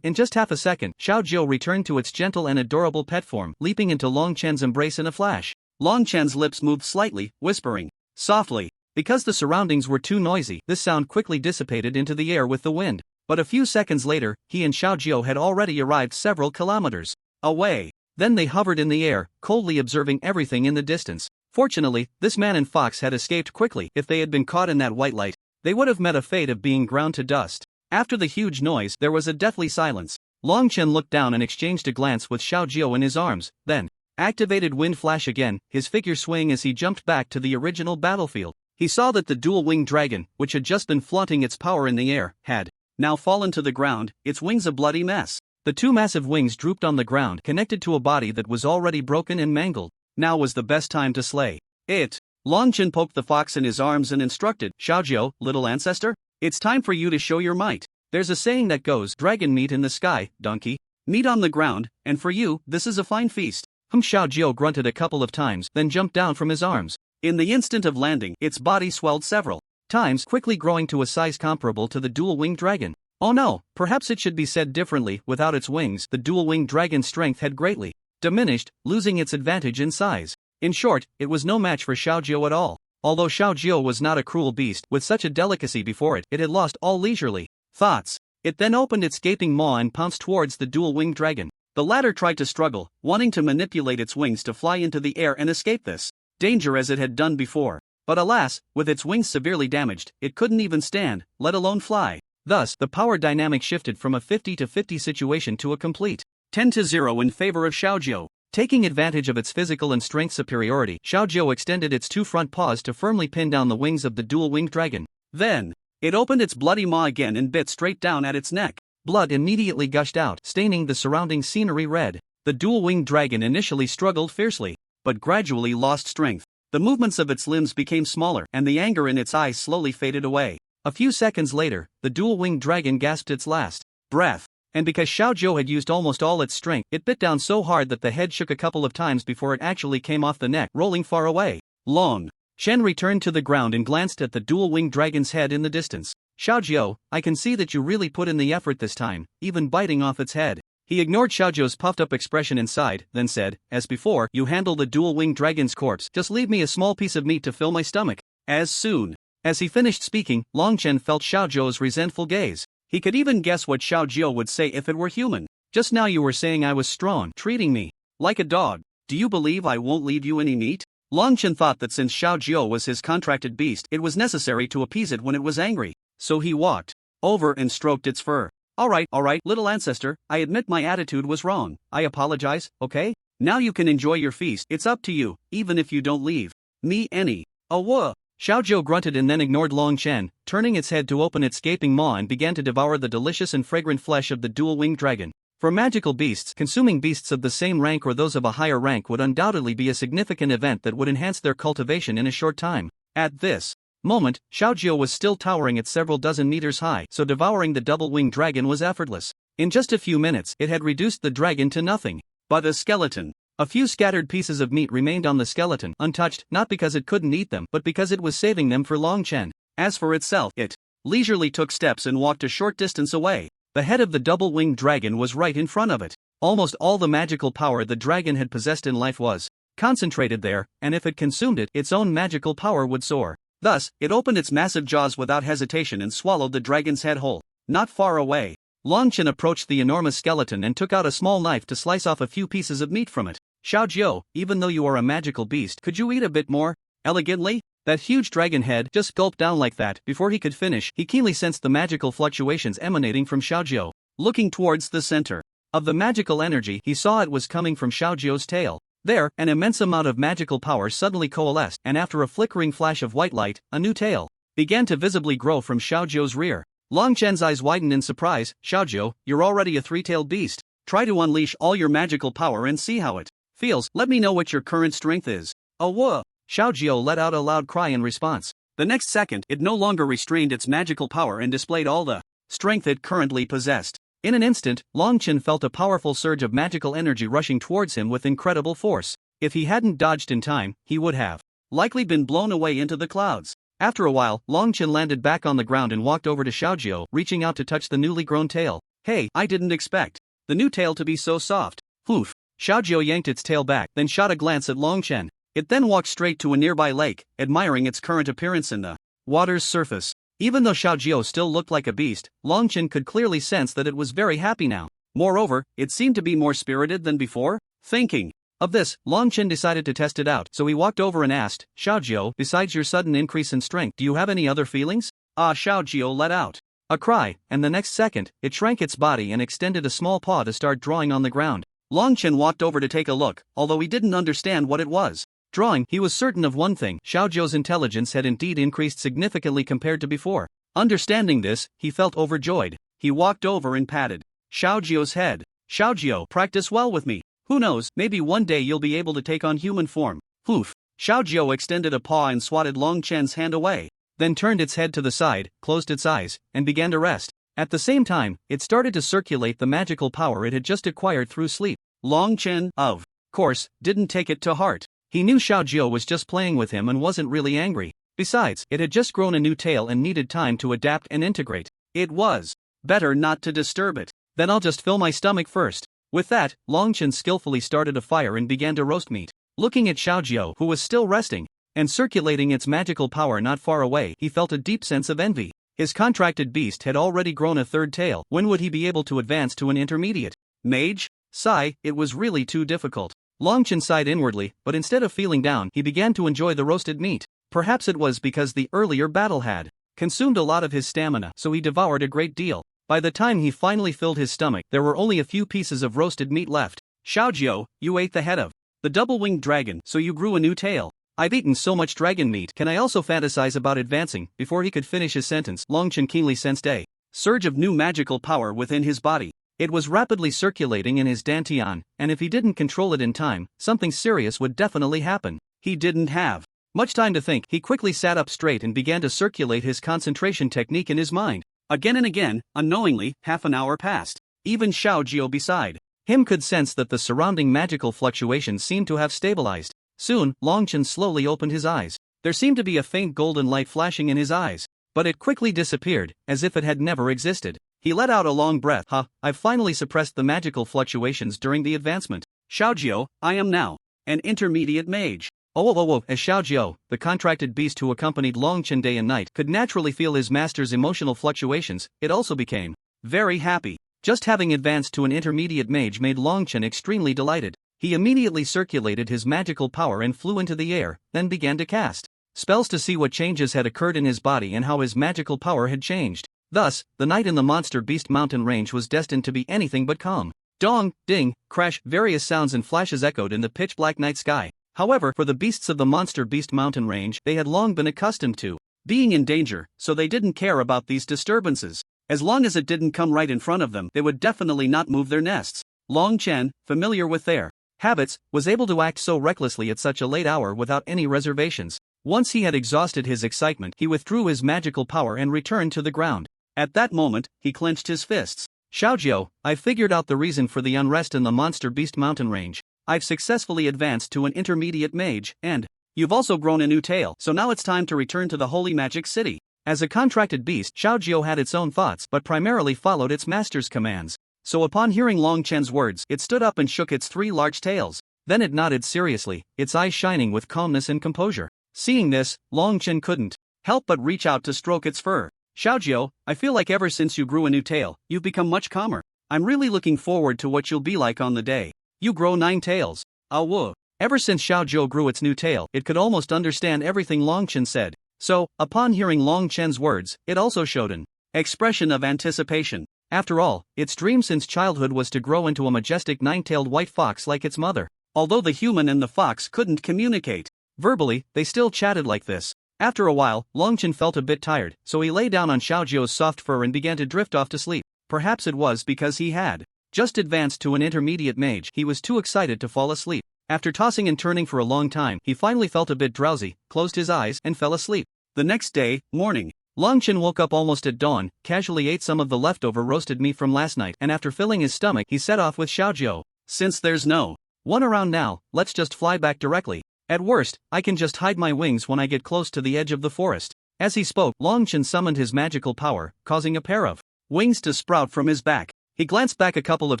In just half a second, Xiaojiu returned to its gentle and adorable pet form, leaping into Long Chen's embrace in a flash. Long Chen's lips moved slightly, whispering softly. Because the surroundings were too noisy, this sound quickly dissipated into the air with the wind. But a few seconds later, he and Xiaojiu had already arrived several kilometers away. Then they hovered in the air, coldly observing everything in the distance. Fortunately, this man and fox had escaped quickly. If they had been caught in that white light, they would have met a fate of being ground to dust. After the huge noise, there was a deathly silence. Long Chen looked down and exchanged a glance with Xiaojiu in his arms, then activated wind flash again, his figure swaying as he jumped back to the original battlefield. He saw that the dual-winged dragon, which had just been flaunting its power in the air, had now fallen to the ground, its wings a bloody mess. The two massive wings drooped on the ground, connected to a body that was already broken and mangled. Now was the best time to slay it. Long Chen poked the fox in his arms and instructed, "Xiaojiu, little ancestor, it's time for you to show your might. There's a saying that goes, dragon meat in the sky, donkey meat on the ground, and for you, this is a fine feast." Xiaojiu grunted a couple of times, then jumped down from his arms. In the instant of landing, its body swelled several times, quickly growing to a size comparable to the dual-winged dragon. Oh no, perhaps it should be said differently, without its wings, the dual-winged dragon's strength had greatly diminished, losing its advantage in size. In short, it was no match for Xiaojiu at all. Although Xiaojiu was not a cruel beast, with such a delicacy before it, it had lost all leisurely thoughts. It then opened its gaping maw and pounced towards the dual-winged dragon. The latter tried to struggle, wanting to manipulate its wings to fly into the air and escape this danger as it had done before. But alas, with its wings severely damaged, it couldn't even stand, let alone fly. Thus, the power dynamic shifted from a 50-50 situation to a complete 10-0 in favor of Xiaojiu. Taking advantage of its physical and strength superiority, Xiaojiu extended its two front paws to firmly pin down the wings of the dual-winged dragon. Then, it opened its bloody maw again and bit straight down at its neck. Blood immediately gushed out, staining the surrounding scenery red. The dual-winged dragon initially struggled fiercely, but gradually lost strength. The movements of its limbs became smaller, and the anger in its eyes slowly faded away. A few seconds later, the dual-winged dragon gasped its last breath. And because Xiaojiu had used almost all its strength, it bit down so hard that the head shook a couple of times before it actually came off the neck, rolling far away. Long Shen returned to the ground and glanced at the dual-winged dragon's head in the distance. Xiaojiu, I can see that you really put in the effort this time, even biting off its head. He ignored Xiaojiu's puffed-up expression inside, then said, as before, you handle the dual-winged dragon's corpse, just leave me a small piece of meat to fill my stomach. As soon as he finished speaking, Long Chen felt Xiaojiu's resentful gaze. He could even guess what Xiaojiu would say if it were human. Just now you were saying I was strong, treating me like a dog. Do you believe I won't leave you any meat? Long Chen thought that since Xiaojiu was his contracted beast, it was necessary to appease it when it was angry. So he walked over and stroked its fur. Alright, little ancestor, I admit my attitude was wrong. I apologize, okay? Now you can enjoy your feast. It's up to you, even if you don't leave me any. Oh whoa. Xiaojiu grunted and then ignored Long Chen, turning its head to open its gaping maw and began to devour the delicious and fragrant flesh of the dual-winged dragon. For magical beasts, consuming beasts of the same rank or those of a higher rank would undoubtedly be a significant event that would enhance their cultivation in a short time. At this moment, Xiaojiu was still towering at several dozen meters high, so devouring the double-winged dragon was effortless. In just a few minutes, it had reduced the dragon to nothing but a skeleton. A few scattered pieces of meat remained on the skeleton, untouched, not because it couldn't eat them, but because it was saving them for Long Chen. As for itself, it leisurely took steps and walked a short distance away. The head of the double-winged dragon was right in front of it. Almost all the magical power the dragon had possessed in life was concentrated there, and if it consumed it, its own magical power would soar. Thus, it opened its massive jaws without hesitation and swallowed the dragon's head whole. Not far away, Long Chen approached the enormous skeleton and took out a small knife to slice off a few pieces of meat from it. Xiaojiu, even though you are a magical beast, could you eat a bit more? Elegantly? That huge dragon head just gulped down like that. Before he could finish, he keenly sensed the magical fluctuations emanating from Xiaojiu. Looking towards the center of the magical energy, he saw it was coming from Xiaojiu's tail. There, an immense amount of magical power suddenly coalesced, and after a flickering flash of white light, a new tail began to visibly grow from Xiaojiu's rear. Long Chen's eyes widened in surprise. Xiaojiu, you're already a three-tailed beast. Try to unleash all your magical power and see how it feels. Let me know what your current strength is. Oh whoa! Xiaojiu let out a loud cry in response. The next second, it no longer restrained its magical power and displayed all the strength it currently possessed. In an instant, Long Chen felt a powerful surge of magical energy rushing towards him with incredible force. If he hadn't dodged in time, he would have likely been blown away into the clouds. After a while, Long Chen landed back on the ground and walked over to Xiaojiu, reaching out to touch the newly grown tail. Hey, I didn't expect the new tail to be so soft. Poof. Xiaojiu yanked its tail back, then shot a glance at Long Chen. It then walked straight to a nearby lake, admiring its current appearance in the water's surface. Even though Xiaojiu still looked like a beast, Long Chen could clearly sense that it was very happy now. Moreover, it seemed to be more spirited than before. Thinking of this, Long Chen decided to test it out, so he walked over and asked, Xiaojiu, besides your sudden increase in strength, do you have any other feelings? Xiaojiu let out a cry, and the next second, it shrank its body and extended a small paw to start drawing on the ground. Long Chen walked over to take a look, although he didn't understand what it was drawing. He was certain of one thing: Xiaojiu's intelligence had indeed increased significantly compared to before. Understanding this, he felt overjoyed. He walked over and patted Xiaojiu's head. Xiaojiu, practice well with me. Who knows, maybe one day you'll be able to take on human form. Poof. Xiaojiu extended a paw and swatted Long Chen's hand away, then turned its head to the side, closed its eyes, and began to rest. At the same time, it started to circulate the magical power it had just acquired through sleep. Long Chen, of course, didn't take it to heart. He knew Xiaojiao was just playing with him and wasn't really angry. Besides, it had just grown a new tail and needed time to adapt and integrate. It was better not to disturb it. Then I'll just fill my stomach first. With that, Longchen skillfully started a fire and began to roast meat. Looking at Xiaojiao, who was still resting and circulating its magical power not far away, he felt a deep sense of envy. His contracted beast had already grown a third tail. When would he be able to advance to an intermediate mage? Sigh, it was really too difficult. Longchen sighed inwardly, but instead of feeling down, he began to enjoy the roasted meat. Perhaps it was because the earlier battle had consumed a lot of his stamina, so he devoured a great deal. By the time he finally filled his stomach, there were only a few pieces of roasted meat left. Xiaojiao, you ate the head of the double-winged dragon, so you grew a new tail. I've eaten so much dragon meat. Can I also fantasize about advancing? Before he could finish his sentence, Longchen keenly sensed a surge of new magical power within his body. It was rapidly circulating in his dantian, and if he didn't control it in time, something serious would definitely happen. He didn't have much time to think. He quickly sat up straight and began to circulate his concentration technique in his mind. Again and again, unknowingly, half an hour passed. Even Xiaojiao beside him could sense that the surrounding magical fluctuations seemed to have stabilized. Soon, Longchen slowly opened his eyes. There seemed to be a faint golden light flashing in his eyes, but it quickly disappeared, as if it had never existed. He let out a long breath. I've finally suppressed the magical fluctuations during the advancement. Xiaojiao, I am now an intermediate mage. As Xiaojiao, the contracted beast who accompanied Longchen day and night, could naturally feel his master's emotional fluctuations, it also became very happy. Just having advanced to an intermediate mage made Longchen extremely delighted. He immediately circulated his magical power and flew into the air, then began to cast spells to see what changes had occurred in his body and how his magical power had changed. Thus, the night in the Monster Beast Mountain range was destined to be anything but calm. Dong, ding, crash, various sounds and flashes echoed in the pitch-black night sky. However, for the beasts of the Monster Beast Mountain range, they had long been accustomed to being in danger, so they didn't care about these disturbances. As long as it didn't come right in front of them, they would definitely not move their nests. Longchen, familiar with their habits, was able to act so recklessly at such a late hour without any reservations. Once he had exhausted his excitement, he withdrew his magical power and returned to the ground. At that moment, he clenched his fists. Xiaojiao, I've figured out the reason for the unrest in the Monster Beast Mountain range. I've successfully advanced to an intermediate mage, and you've also grown a new tail, so now it's time to return to the Holy Magic City. As a contracted beast, Xiaojiao had its own thoughts but primarily followed its master's commands. So upon hearing Longchen's words, it stood up and shook its three large tails. Then it nodded seriously, its eyes shining with calmness and composure. Seeing this, Longchen couldn't help but reach out to stroke its fur. Xiaojiao, I feel like ever since you grew a new tail, you've become much calmer. I'm really looking forward to what you'll be like on the day you grow 9 tails. Whoa. Ever since Xiaojiao grew its new tail, it could almost understand everything Longchen said. So, upon hearing Longchen's words, it also showed an expression of anticipation. After all, its dream since childhood was to grow into a majestic 9-tailed white fox like its mother. Although the human and the fox couldn't communicate verbally, they still chatted like this. After a while, Longchen felt a bit tired, so he lay down on Xiaojiao's soft fur and began to drift off to sleep. Perhaps it was because he had just advanced to an intermediate mage. He was too excited to fall asleep. After tossing and turning for a long time, he finally felt a bit drowsy, closed his eyes, and fell asleep. The next day, morning, Longchen woke up almost at dawn, casually ate some of the leftover roasted meat from last night, and after filling his stomach, he set off with Xiaojiao. Since there's no one around now, let's just fly back directly. At worst, I can just hide my wings when I get close to the edge of the forest. As he spoke, Longchen summoned his magical power, causing a pair of wings to sprout from his back. He glanced back a couple of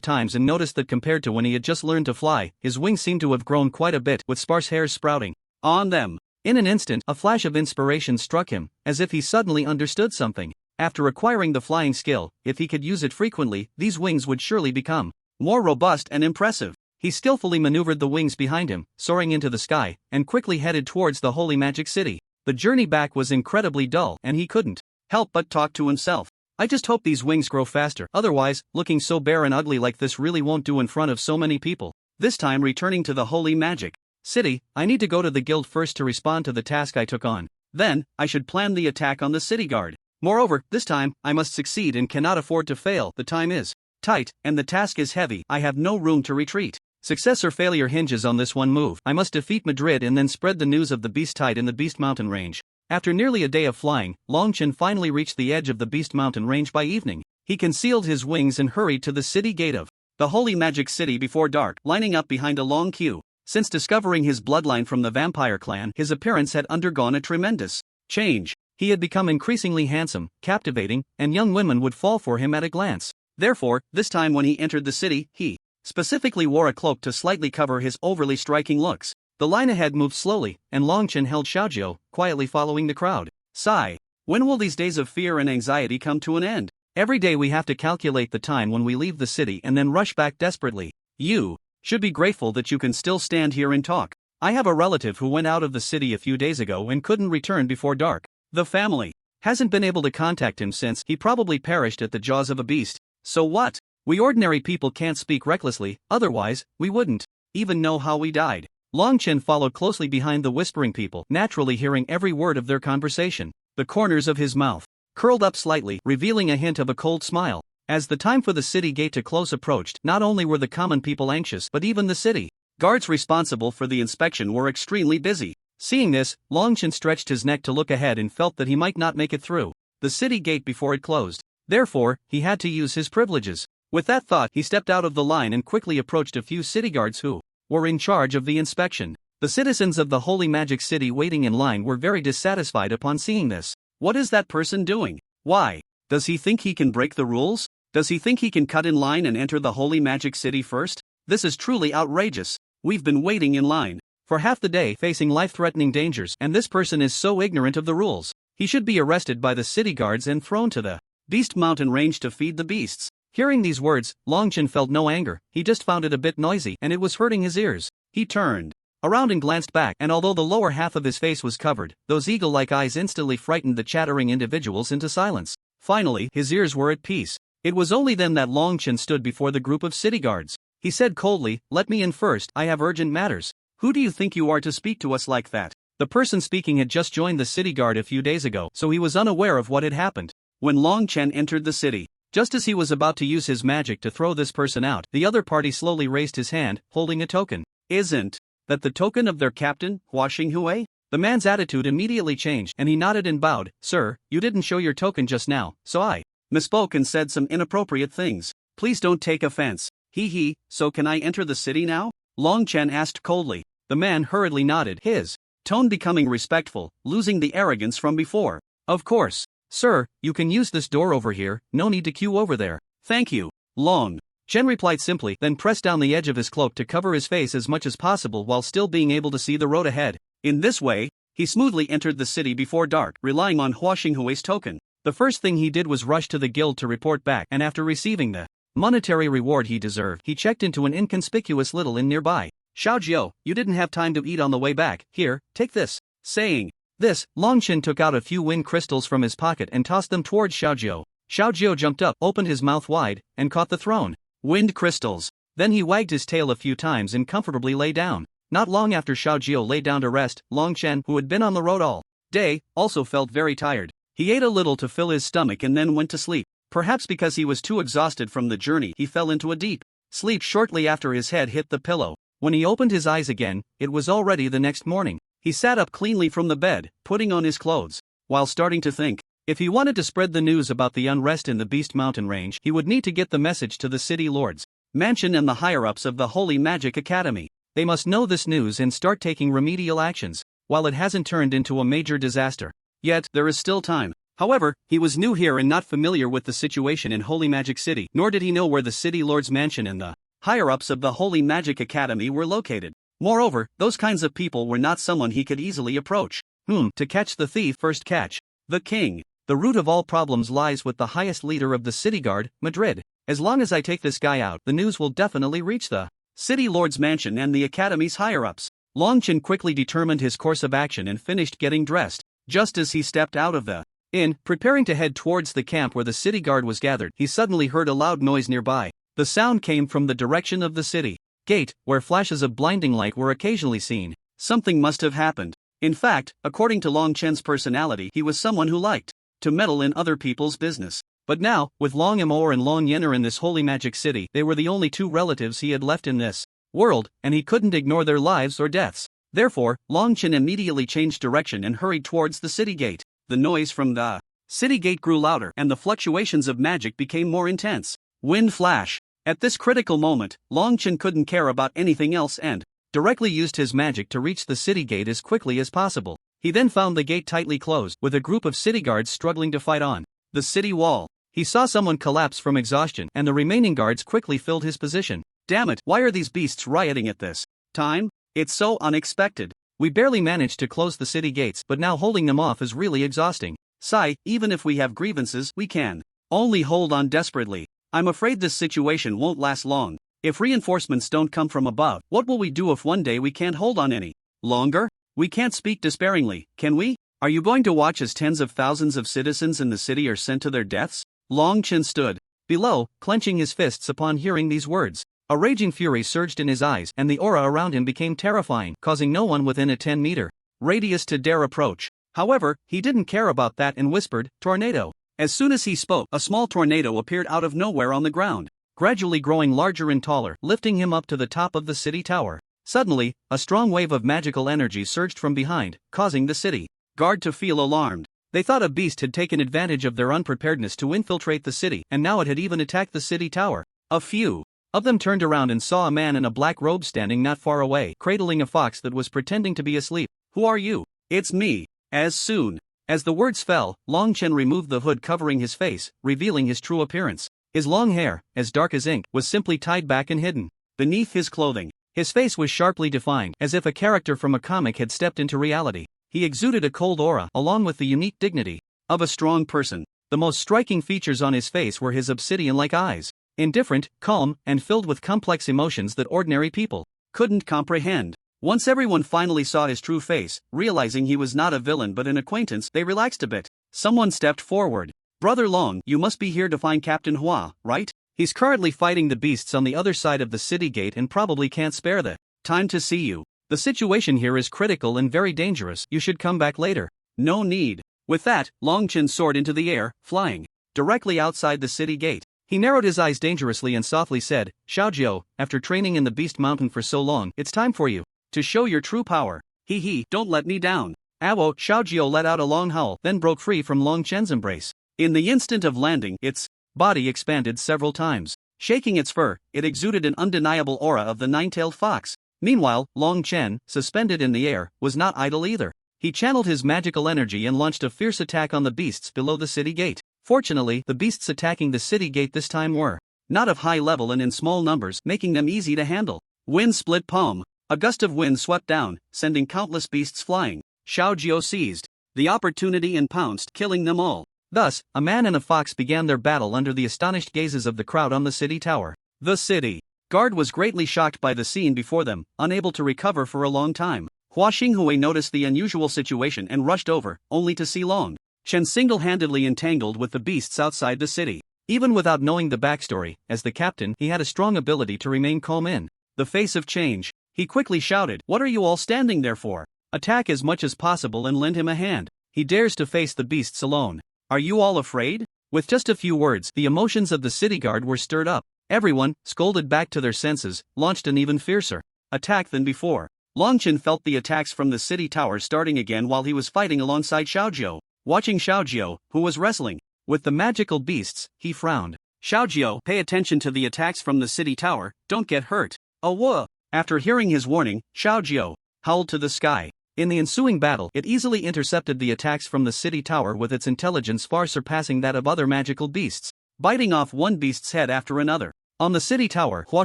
times and noticed that compared to when he had just learned to fly, his wings seemed to have grown quite a bit, with sparse hairs sprouting on them. In an instant, a flash of inspiration struck him, as if he suddenly understood something. After acquiring the flying skill, if he could use it frequently, these wings would surely become more robust and impressive. He skillfully maneuvered the wings behind him, soaring into the sky, and quickly headed towards the Holy Magic City. The journey back was incredibly dull, and he couldn't help but talk to himself. I just hope these wings grow faster, otherwise, looking so bare and ugly like this really won't do in front of so many people. This time returning to the Holy Magic City, I need to go to the guild first to respond to the task I took on. Then, I should plan the attack on the city guard. Moreover, this time, I must succeed and cannot afford to fail. The time is tight, and the task is heavy. I have no room to retreat. Success or failure hinges on this one move. I must defeat Madrid and then spread the news of the beast tide in the Beast Mountain range. After nearly a day of flying, Longchen finally reached the edge of the Beast Mountain range by evening. He concealed his wings and hurried to the city gate of the Holy Magic City before dark, lining up behind a long queue. Since discovering his bloodline from the vampire clan, his appearance had undergone a tremendous change. He had become increasingly handsome, captivating, and young women would fall for him at a glance. Therefore, this time when he entered the city, he specifically wore a cloak to slightly cover his overly striking looks. The line ahead moved slowly, and Long Chen held Xiaojiu, quietly following the crowd. Sigh. When will these days of fear and anxiety come to an end? Every day we have to calculate the time when we leave the city and then rush back desperately. You should be grateful that you can still stand here and talk. I have a relative who went out of the city a few days ago and couldn't return before dark. The family hasn't been able to contact him since. He probably perished at the jaws of a beast. So what? We ordinary people can't speak recklessly, otherwise, we wouldn't even know how we died. Long Chen followed closely behind the whispering people, naturally hearing every word of their conversation. The corners of his mouth curled up slightly, revealing a hint of a cold smile. As the time for the city gate to close approached, not only were the common people anxious, but even the city guards responsible for the inspection were extremely busy. Seeing this, Long Chen stretched his neck to look ahead and felt that he might not make it through the city gate before it closed. Therefore, he had to use his privileges. With that thought, he stepped out of the line and quickly approached a few city guards who were in charge of the inspection. The citizens of the Holy Magic City waiting in line were very dissatisfied upon seeing this. What is that person doing? Why? Does he think he can break the rules? Does he think he can cut in line and enter the Holy Magic City first? This is truly outrageous. We've been waiting in line for half the day, facing life-threatening dangers, and this person is so ignorant of the rules. He should be arrested by the city guards and thrown to the Beast Mountain range to feed the beasts. Hearing these words, Long Chen felt no anger. He just found it a bit noisy, and it was hurting his ears. He turned around and glanced back, and although the lower half of his face was covered, those eagle-like eyes instantly frightened the chattering individuals into silence. Finally, his ears were at peace. It was only then that Long Chen stood before the group of city guards. He said coldly, "Let me in first, I have urgent matters." "Who do you think you are to speak to us like that?" The person speaking had just joined the city guard a few days ago, so he was unaware of what had happened. When Long Chen entered the city, just as he was about to use his magic to throw this person out, the other party slowly raised his hand, holding a token. "Isn't that the token of their captain, Hua Xinghui?" The man's attitude immediately changed, and he nodded and bowed. "Sir, you didn't show your token just now, so I misspoke and said some inappropriate things. Please don't take offense." He, "So can I enter the city now?" Long Chen asked coldly. The man hurriedly nodded, his tone becoming respectful, losing the arrogance from before. "Of course. Sir, you can use this door over here, no need to queue over there." "Thank you." Long Chen replied simply, then pressed down the edge of his cloak to cover his face as much as possible while still being able to see the road ahead. In this way, he smoothly entered the city before dark, relying on Hua Xinghui's token. The first thing he did was rush to the guild to report back, and after receiving the monetary reward he deserved, he checked into an inconspicuous little inn nearby. "Xiaojiu, you didn't have time to eat on the way back, here, take this." Saying this, Long Chen took out a few wind crystals from his pocket and tossed them towards Xiaojiu. Xiaojiu jumped up, opened his mouth wide, and caught the thrown wind crystals. Then he wagged his tail a few times and comfortably lay down. Not long after Xiaojiu lay down to rest, Long Chen, who had been on the road all day, also felt very tired. He ate a little to fill his stomach and then went to sleep. Perhaps because he was too exhausted from the journey, he fell into a deep sleep shortly after his head hit the pillow. When he opened his eyes again, it was already the next morning. He sat up cleanly from the bed, putting on his clothes, while starting to think. If he wanted to spread the news about the unrest in the Beast Mountain range, he would need to get the message to the city lords, mansion and the higher-ups of the Holy Magic Academy. They must know this news and start taking remedial actions, while it hasn't turned into a major disaster. Yet, there is still time. However, he was new here and not familiar with the situation in Holy Magic City, nor did he know where the city lord's mansion and the higher-ups of the Holy Magic Academy were located. Moreover, those kinds of people were not someone he could easily approach. To catch the thief, first catch the king. The root of all problems lies with the highest leader of the city guard, Madrid. As long as I take this guy out, the news will definitely reach the city lord's mansion and the academy's higher-ups. Long Chen quickly determined his course of action and finished getting dressed. Just as he stepped out of the inn, preparing to head towards the camp where the city guard was gathered, he suddenly heard a loud noise nearby. The sound came from the direction of the city gate, where flashes of blinding light were occasionally seen. Something must have happened. In fact, according to Long Chen's personality, he was someone who liked to meddle in other people's business. But now, with Long Amor and Long Yenner in this holy magic city, they were the only two relatives he had left in this world, and he couldn't ignore their lives or deaths. Therefore, Long Chen immediately changed direction and hurried towards the city gate. The noise from the city gate grew louder, and the fluctuations of magic became more intense. Wind flash. At this critical moment, Long Chen couldn't care about anything else and directly used his magic to reach the city gate as quickly as possible. He then found the gate tightly closed, with a group of city guards struggling to fight on the city wall. He saw someone collapse from exhaustion, and the remaining guards quickly filled his position. Damn it, why are these beasts rioting at this time? It's so unexpected. We barely managed to close the city gates, but now holding them off is really exhausting. Sigh, even if we have grievances, we can only hold on desperately. I'm afraid this situation won't last long. If reinforcements don't come from above, what will we do if one day we can't hold on any longer? We can't speak despairingly, can we? Are you going to watch as tens of thousands of citizens in the city are sent to their deaths? Long Chen stood below, clenching his fists upon hearing these words. A raging fury surged in his eyes, and the aura around him became terrifying, causing no one within a 10-meter radius to dare approach. However, he didn't care about that and whispered, "Tornado." As soon as he spoke, a small tornado appeared out of nowhere on the ground, gradually growing larger and taller, lifting him up to the top of the city tower. Suddenly, a strong wave of magical energy surged from behind, causing the city guard to feel alarmed. They thought a beast had taken advantage of their unpreparedness to infiltrate the city, and now it had even attacked the city tower. A few of them turned around and saw a man in a black robe standing not far away, cradling a fox that was pretending to be asleep. "Who are you?" "It's me." As soon as the words fell, Long Chen removed the hood covering his face, revealing his true appearance. His long hair, as dark as ink, was simply tied back and hidden beneath his clothing. His face was sharply defined, as if a character from a comic had stepped into reality. He exuded a cold aura, along with the unique dignity of a strong person. The most striking features on his face were his obsidian-like eyes, indifferent, calm, and filled with complex emotions that ordinary people couldn't comprehend. Once everyone finally saw his true face, realizing he was not a villain but an acquaintance, they relaxed a bit. Someone stepped forward. "Brother Long, you must be here to find Captain Hua, right? He's currently fighting the beasts on the other side of the city gate and probably can't spare the time to see you. The situation here is critical and very dangerous. You should come back later." "No need." With that, Long Chen soared into the air, flying directly outside the city gate. He narrowed his eyes dangerously and softly said, "Xiaojiu, after training in the Beast Mountain for so long, it's time for you to show your true power. Hee, don't let me down." Awo, Xiaojiu let out a long howl, then broke free from Long Chen's embrace. In the instant of landing, its body expanded several times. Shaking its fur, it exuded an undeniable aura of the nine-tailed fox. Meanwhile, Long Chen, suspended in the air, was not idle either. He channeled his magical energy and launched a fierce attack on the beasts below the city gate. Fortunately, the beasts attacking the city gate this time were not of high level and in small numbers, making them easy to handle. Wind split palm. A gust of wind swept down, sending countless beasts flying. Xiaojiu seized the opportunity and pounced, killing them all. Thus, a man and a fox began their battle under the astonished gazes of the crowd on the city tower. The city guard was greatly shocked by the scene before them, unable to recover for a long time. Hua Xinghui noticed the unusual situation and rushed over, only to see Long Chen single-handedly entangled with the beasts outside the city. Even without knowing the backstory, as the captain, he had a strong ability to remain calm in the face of change. He quickly shouted, "What are you all standing there for? Attack as much as possible and lend him a hand. He dares to face the beasts alone. Are you all afraid?" With just a few words, the emotions of the city guard were stirred up. Everyone, scolded back to their senses, launched an even fiercer attack than before. Long Chen felt the attacks from the city tower starting again while he was fighting alongside Xiaojiu. Watching Xiaojiu, who was wrestling with the magical beasts, he frowned. "Xiaojiu, pay attention to the attacks from the city tower, don't get hurt." "Oh whoa." After hearing his warning, Xiaojiu howled to the sky. In the ensuing battle, it easily intercepted the attacks from the city tower with its intelligence far surpassing that of other magical beasts, biting off one beast's head after another. On the city tower, Hua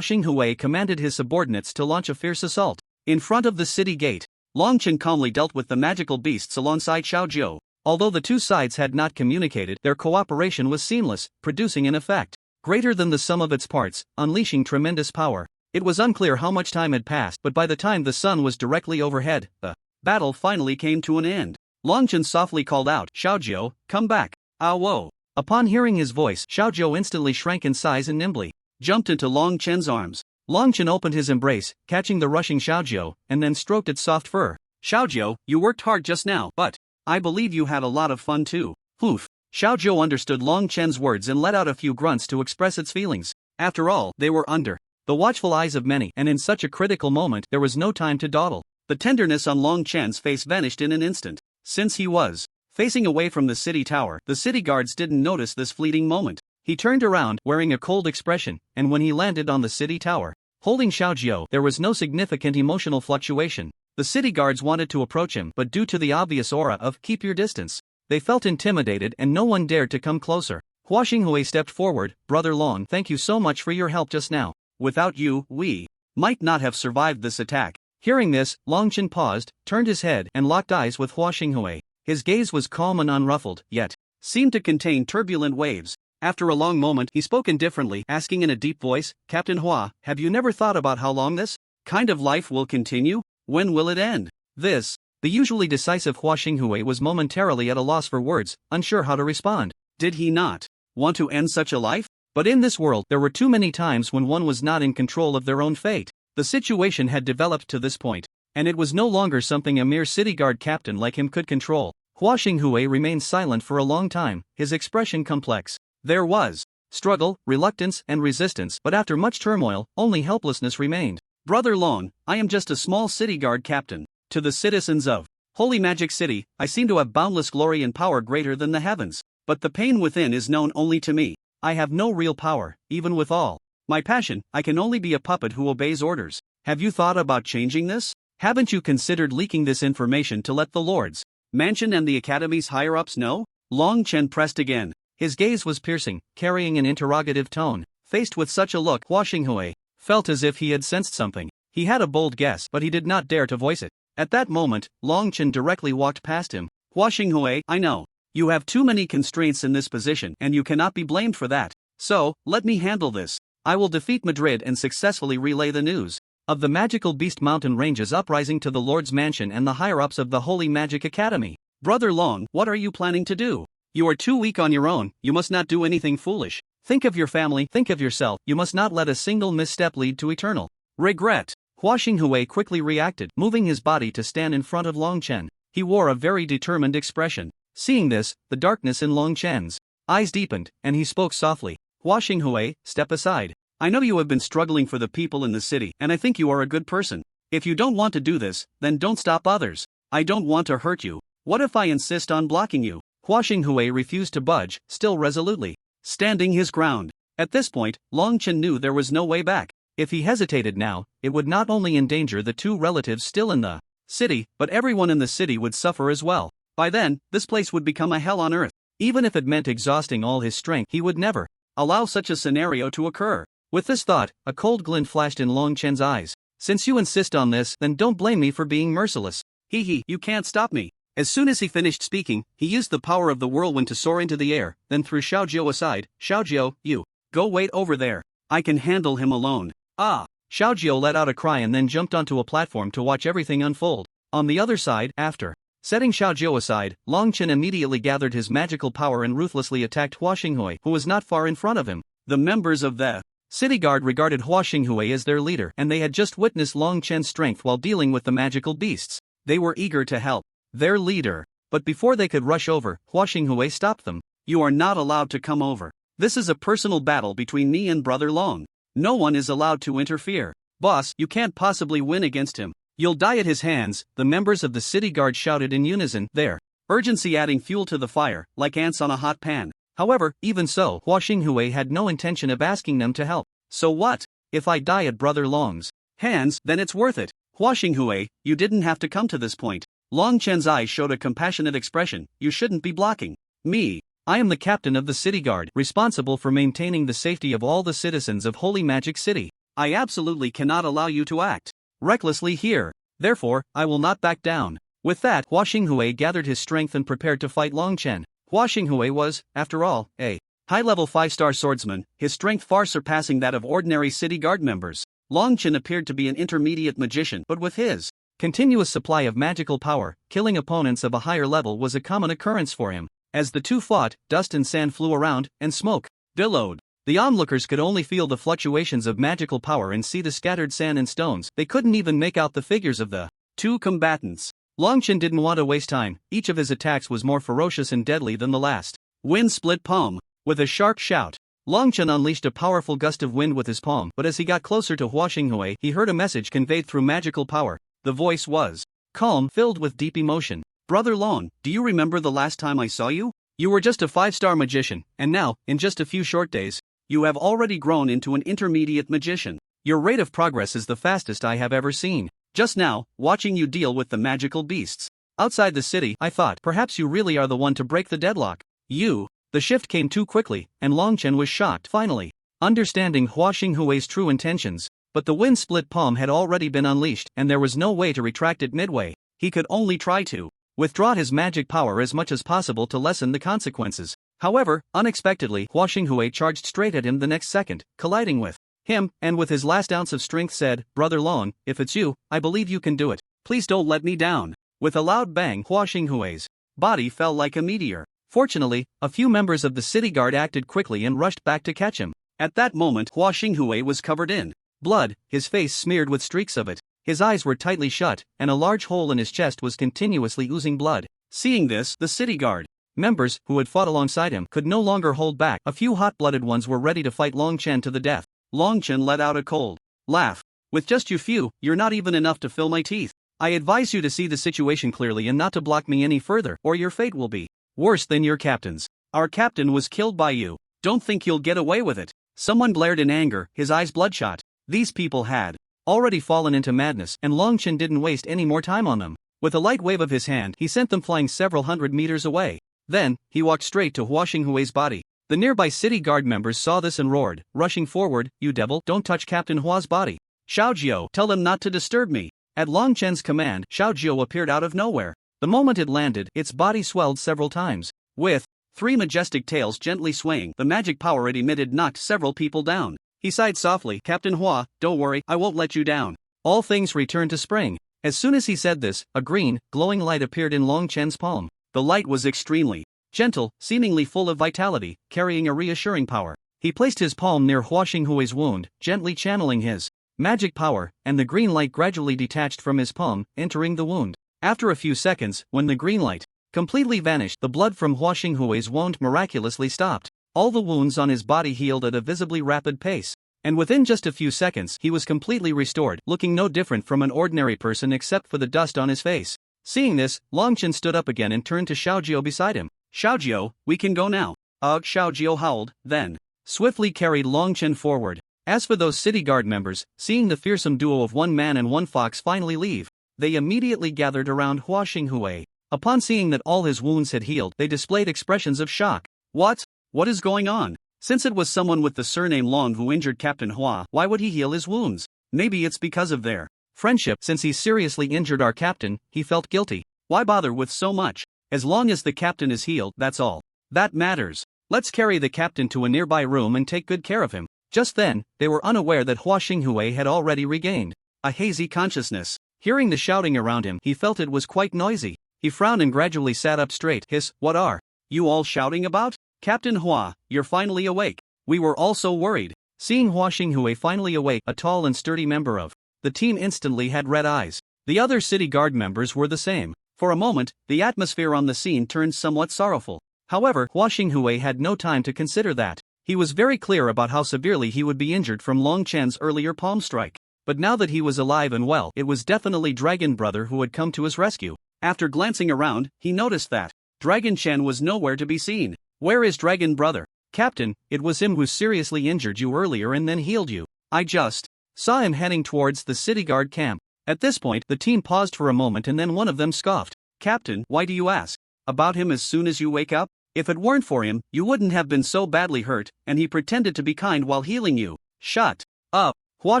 Xinghui commanded his subordinates to launch a fierce assault. In front of the city gate, Long Chen calmly dealt with the magical beasts alongside Xiaojiu. Although the two sides had not communicated, their cooperation was seamless, producing an effect greater than the sum of its parts, unleashing tremendous power. It was unclear how much time had passed, but by the time the sun was directly overhead, the battle finally came to an end. Long Chen softly called out, "Xiaojiu, come back." "Ah whoa." Upon hearing his voice, Xiaojiu instantly shrank in size and nimbly jumped into Long Chen's arms. Long Chen opened his embrace, catching the rushing Xiaojiu, and then stroked its soft fur. "Xiaojiu, you worked hard just now, but I believe you had a lot of fun too." "Oof." Xiaojiu understood Long Chen's words and let out a few grunts to express its feelings. After all, they were under the watchful eyes of many, and in such a critical moment, there was no time to dawdle. The tenderness on Long Chen's face vanished in an instant. Since he was facing away from the city tower, the city guards didn't notice this fleeting moment. He turned around, wearing a cold expression, and when he landed on the city tower, Holding Xiaojiao, there was no significant emotional fluctuation. The city guards wanted to approach him, but due to the obvious aura of "keep your distance," they felt intimidated and no one dared to come closer. Hua Xinghui stepped forward. "Brother Long, thank you so much for your help just now. Without you, we might not have survived this attack." Hearing this, Longchen paused, turned his head, and locked eyes with Hua Xinghui. His gaze was calm and unruffled, yet seemed to contain turbulent waves. After a long moment, he spoke indifferently, asking in a deep voice, "Captain Hua, have you never thought about how long this kind of life will continue? When will it end?" The usually decisive Hua Xinghui was momentarily at a loss for words, unsure how to respond. Did he not want to end such a life? But in this world, there were too many times when one was not in control of their own fate. The situation had developed to this point, and it was no longer something a mere city guard captain like him could control. Hua Xinghui remained silent for a long time, his expression complex. There was struggle, reluctance, and resistance, but after much turmoil, only helplessness remained. "Brother Long, I am just a small city guard captain. To the citizens of Holy Magic City, I seem to have boundless glory and power greater than the heavens. But the pain within is known only to me. I have no real power, even with all my passion. I can only be a puppet who obeys orders. Have you thought about changing this? Haven't you considered leaking this information to let the Lord's Mansion and the Academy's higher-ups know?" Long Chen pressed again. His gaze was piercing, carrying an interrogative tone. Faced with such a look, Hua Xinghui felt as if he had sensed something. He had a bold guess, but he did not dare to voice it. At that moment, Long Chen directly walked past him. "Hua Xinghui, I know you have too many constraints in this position and you cannot be blamed for that. So, let me handle this. I will defeat Madrid and successfully relay the news of the magical beast mountain ranges uprising to the Lord's Mansion and the higher-ups of the Holy Magic Academy. Brother Long, what are you planning to do? You are too weak on your own, you must not do anything foolish. Think of your family, think of yourself, you must not let a single misstep lead to eternal regret." Hua Xinghui quickly reacted, moving his body to stand in front of Long Chen. He wore a very determined expression. Seeing this, the darkness in Long Chen's eyes deepened, and he spoke softly. "Hua Xinghui, step aside. I know you have been struggling for the people in the city, and I think you are a good person. If you don't want to do this, then don't stop others. I don't want to hurt you. What if I insist on blocking you?" Hua Xinghui refused to budge, still resolutely standing his ground. At this point, Long Chen knew there was no way back. If he hesitated now, it would not only endanger the two relatives still in the city, but everyone in the city would suffer as well. By then, this place would become a hell on earth. Even if it meant exhausting all his strength, he would never allow such a scenario to occur. With this thought, a cold glint flashed in Long Chen's eyes. "Since you insist on this, then don't blame me for being merciless. You can't stop me." As soon as he finished speaking, he used the power of the whirlwind to soar into the air, then threw Xiaojiao aside. "Xiaojiao, you go wait over there. I can handle him alone." "Ah!" Xiaojiao let out a cry and then jumped onto a platform to watch everything unfold. On the other side, after setting Xiaojiao aside, Long Chen immediately gathered his magical power and ruthlessly attacked Hua Xinghui, who was not far in front of him. The members of the city guard regarded Hua Xinghui as their leader, and they had just witnessed Long Chen's strength while dealing with the magical beasts. They were eager to help their leader. But before they could rush over, Hua Xinghui stopped them. "You are not allowed to come over. This is a personal battle between me and Brother Long. No one is allowed to interfere. Boss, you can't possibly win against him. You'll die at his hands," the members of the city guard shouted in unison, their urgency adding fuel to the fire, like ants on a hot pan. However, even so, Hua Xinghui had no intention of asking them to help. "So what? If I die at Brother Long's hands, then it's worth it. Hua Xinghui, you didn't have to come to this point." Long Chen's eyes showed a compassionate expression. "You shouldn't be blocking me. I am the captain of the city guard, responsible for maintaining the safety of all the citizens of Holy Magic City. I absolutely cannot allow you to act recklessly here. Therefore, I will not back down." With that, Hua Xinghui gathered his strength and prepared to fight Long Chen. Hua Xinghui was, after all, a high-level 5-star swordsman, his strength far surpassing that of ordinary city guard members. Long Chen appeared to be an intermediate magician, but with his continuous supply of magical power, killing opponents of a higher level was a common occurrence for him. As the two fought, dust and sand flew around, and smoke billowed. The onlookers could only feel the fluctuations of magical power and see the scattered sand and stones. They couldn't even make out the figures of the two combatants. Long Chen didn't want to waste time. Each of his attacks was more ferocious and deadly than the last. Wind split palm. With a sharp shout, Long Chen unleashed a powerful gust of wind with his palm, but as he got closer to Hua Xinghui, he heard a message conveyed through magical power. The voice was calm, filled with deep emotion. "Brother Long, do you remember the last time I saw you? You were just a 5-star magician, and now, in just a few short days, you have already grown into an intermediate magician. Your rate of progress is the fastest I have ever seen. Just now, watching you deal with the magical beasts outside the city, I thought perhaps you really are the one to break the deadlock. You. The shift came too quickly, and Longchen was shocked, finally understanding Hua Xinghui's true intentions. But the wind-split palm had already been unleashed, and there was no way to retract it midway. He could only try to withdraw his magic power as much as possible to lessen the consequences. However, unexpectedly, Hua Xinghui charged straight at him the next second, colliding with him, and with his last ounce of strength said, "Brother Long, if it's you, I believe you can do it. Please don't let me down." With a loud bang, Hua Xinghui's body fell like a meteor. Fortunately, a few members of the city guard acted quickly and rushed back to catch him. At that moment, Hua Xinghui was covered in blood, his face smeared with streaks of it. His eyes were tightly shut, and a large hole in his chest was continuously oozing blood. Seeing this, the city guard members, who had fought alongside him, could no longer hold back. A few hot-blooded ones were ready to fight Long Chen to the death. Long Chen let out a cold laugh. "With just you few, you're not even enough to fill my teeth. I advise you to see the situation clearly and not to block me any further, or your fate will be worse than your captain's. Our captain was killed by you. Don't think you'll get away with it." Someone glared in anger, his eyes bloodshot. These people had already fallen into madness, and Long Chen didn't waste any more time on them. With a light wave of his hand, he sent them flying several hundred meters away. Then, he walked straight to Hua Xinghui's body. The nearby city guard members saw this and roared, rushing forward, "You devil, don't touch Captain Hua's body. Xiaojiu, tell him not to disturb me." At Long Chen's command, Xiaojiu appeared out of nowhere. The moment it landed, its body swelled several times. With three majestic tails gently swaying, the magic power it emitted knocked several people down. He sighed softly, "Captain Hua, don't worry, I won't let you down. All things return to spring." As soon as he said this, a green, glowing light appeared in Long Chen's palm. The light was extremely gentle, seemingly full of vitality, carrying a reassuring power. He placed his palm near Hua Xinghui's wound, gently channeling his magic power, and the green light gradually detached from his palm, entering the wound. After a few seconds, when the green light completely vanished, the blood from Hua Xinghui's wound miraculously stopped. All the wounds on his body healed at a visibly rapid pace, and within just a few seconds he was completely restored, looking no different from an ordinary person except for the dust on his face. Seeing this, Long Chen stood up again and turned to Xiaojiu beside him. "Xiaojiu, we can go now." Ugh, Xiaojiu howled, then swiftly carried Long Chen forward. As for those city guard members, seeing the fearsome duo of one man and one fox finally leave, they immediately gathered around Hua Xinghui. Upon seeing that all his wounds had healed, they displayed expressions of shock. What is going on? Since it was someone with the surname Long who injured Captain Hua, why would he heal his wounds? Maybe it's because of their friendship. Since he seriously injured our captain, he felt guilty. Why bother with so much? As long as the captain is healed, that's all that matters. Let's carry the captain to a nearby room and take good care of him. Just then, they were unaware that Hua Xinghui had already regained a hazy consciousness. Hearing the shouting around him, he felt it was quite noisy. He frowned and gradually sat up straight. "What are you all shouting about? Captain Hua, you're finally awake. We were all so worried." Seeing Hua Xinghui finally awake, a tall and sturdy member of the team instantly had red eyes. The other city guard members were the same. For a moment, the atmosphere on the scene turned somewhat sorrowful. However, Hua Xinghui had no time to consider that. He was very clear about how severely he would be injured from Long Chen's earlier palm strike. But now that he was alive and well, it was definitely Dragon Brother who had come to his rescue. After glancing around, he noticed that Dragon Chen was nowhere to be seen. "Where is Dragon Brother?" "Captain, it was him who seriously injured you earlier and then healed you. I just saw him heading towards the city guard camp." At this point, the team paused for a moment and then one of them scoffed. "Captain, why do you ask about him as soon as you wake up? If it weren't for him, you wouldn't have been so badly hurt, and he pretended to be kind while healing you." "Shut up." Hua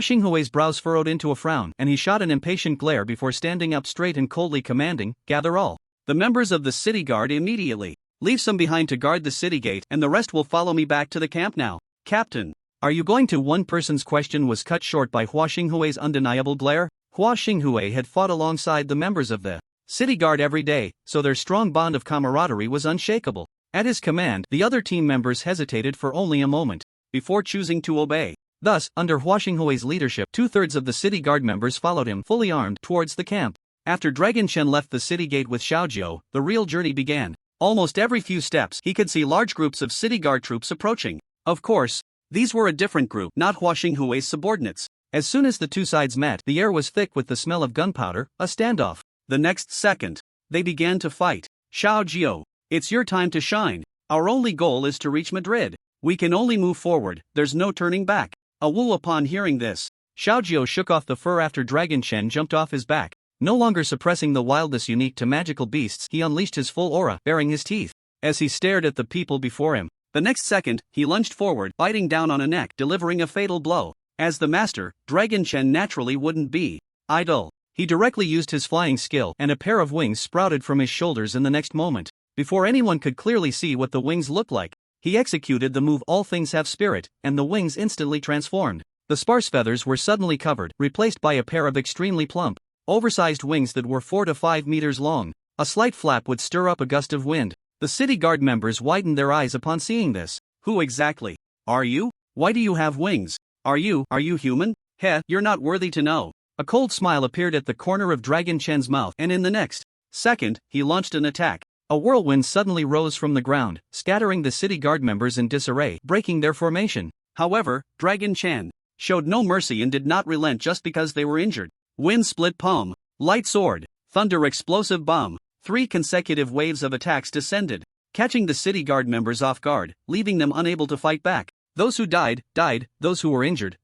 Xinghui's brows furrowed into a frown, and he shot an impatient glare before standing up straight and coldly commanding, "Gather all the members of the city guard immediately. Leave some behind to guard the city gate, and the rest will follow me back to the camp now." "Captain, are you going to?" One person's question was cut short by Hua Xinghui's undeniable glare. Hua Xinghui had fought alongside the members of the city guard every day, so their strong bond of camaraderie was unshakable. At his command, the other team members hesitated for only a moment before choosing to obey. Thus, under Hua Xinghui's leadership, 2/3 of the city guard members followed him, fully armed, towards the camp. After Dragon Chen left the city gate with Xiaojiu, the real journey began. Almost every few steps, he could see large groups of city guard troops approaching. Of course, these were a different group, not Hua Xinghui's subordinates. As soon as the two sides met, the air was thick with the smell of gunpowder, a standoff. The next second, they began to fight. "Xiaojiu, it's your time to shine. Our only goal is to reach Madrid. We can only move forward, there's no turning back." Upon hearing this, Xiaojiu shook off the fur after Dragon Chen jumped off his back. No longer suppressing the wildness unique to magical beasts, he unleashed his full aura, baring his teeth. As he stared at the people before him, the next second, he lunged forward, biting down on a neck, delivering a fatal blow. As the master, Dragon Chen naturally wouldn't be idle. He directly used his flying skill, and a pair of wings sprouted from his shoulders in the next moment. Before anyone could clearly see what the wings looked like, he executed the move All Things Have Spirit, and the wings instantly transformed. The sparse feathers were suddenly covered, replaced by a pair of extremely plump, oversized wings that were 4 to 5 meters long. A slight flap would stir up a gust of wind. The city guard members widened their eyes upon seeing this. Who exactly are you? Why do you have wings? Are you human? Heh, you're not worthy to know. A cold smile appeared at the corner of Dragon Chen's mouth, and in the next second, he launched an attack. A whirlwind suddenly rose from the ground, scattering the city guard members in disarray, breaking their formation. However, Dragon Chen showed no mercy and did not relent just because they were injured. Wind split palm, light sword, thunder explosive bomb. 3 consecutive waves of attacks descended, catching the city guard members off guard, leaving them unable to fight back. Those who died, died, those who were injured,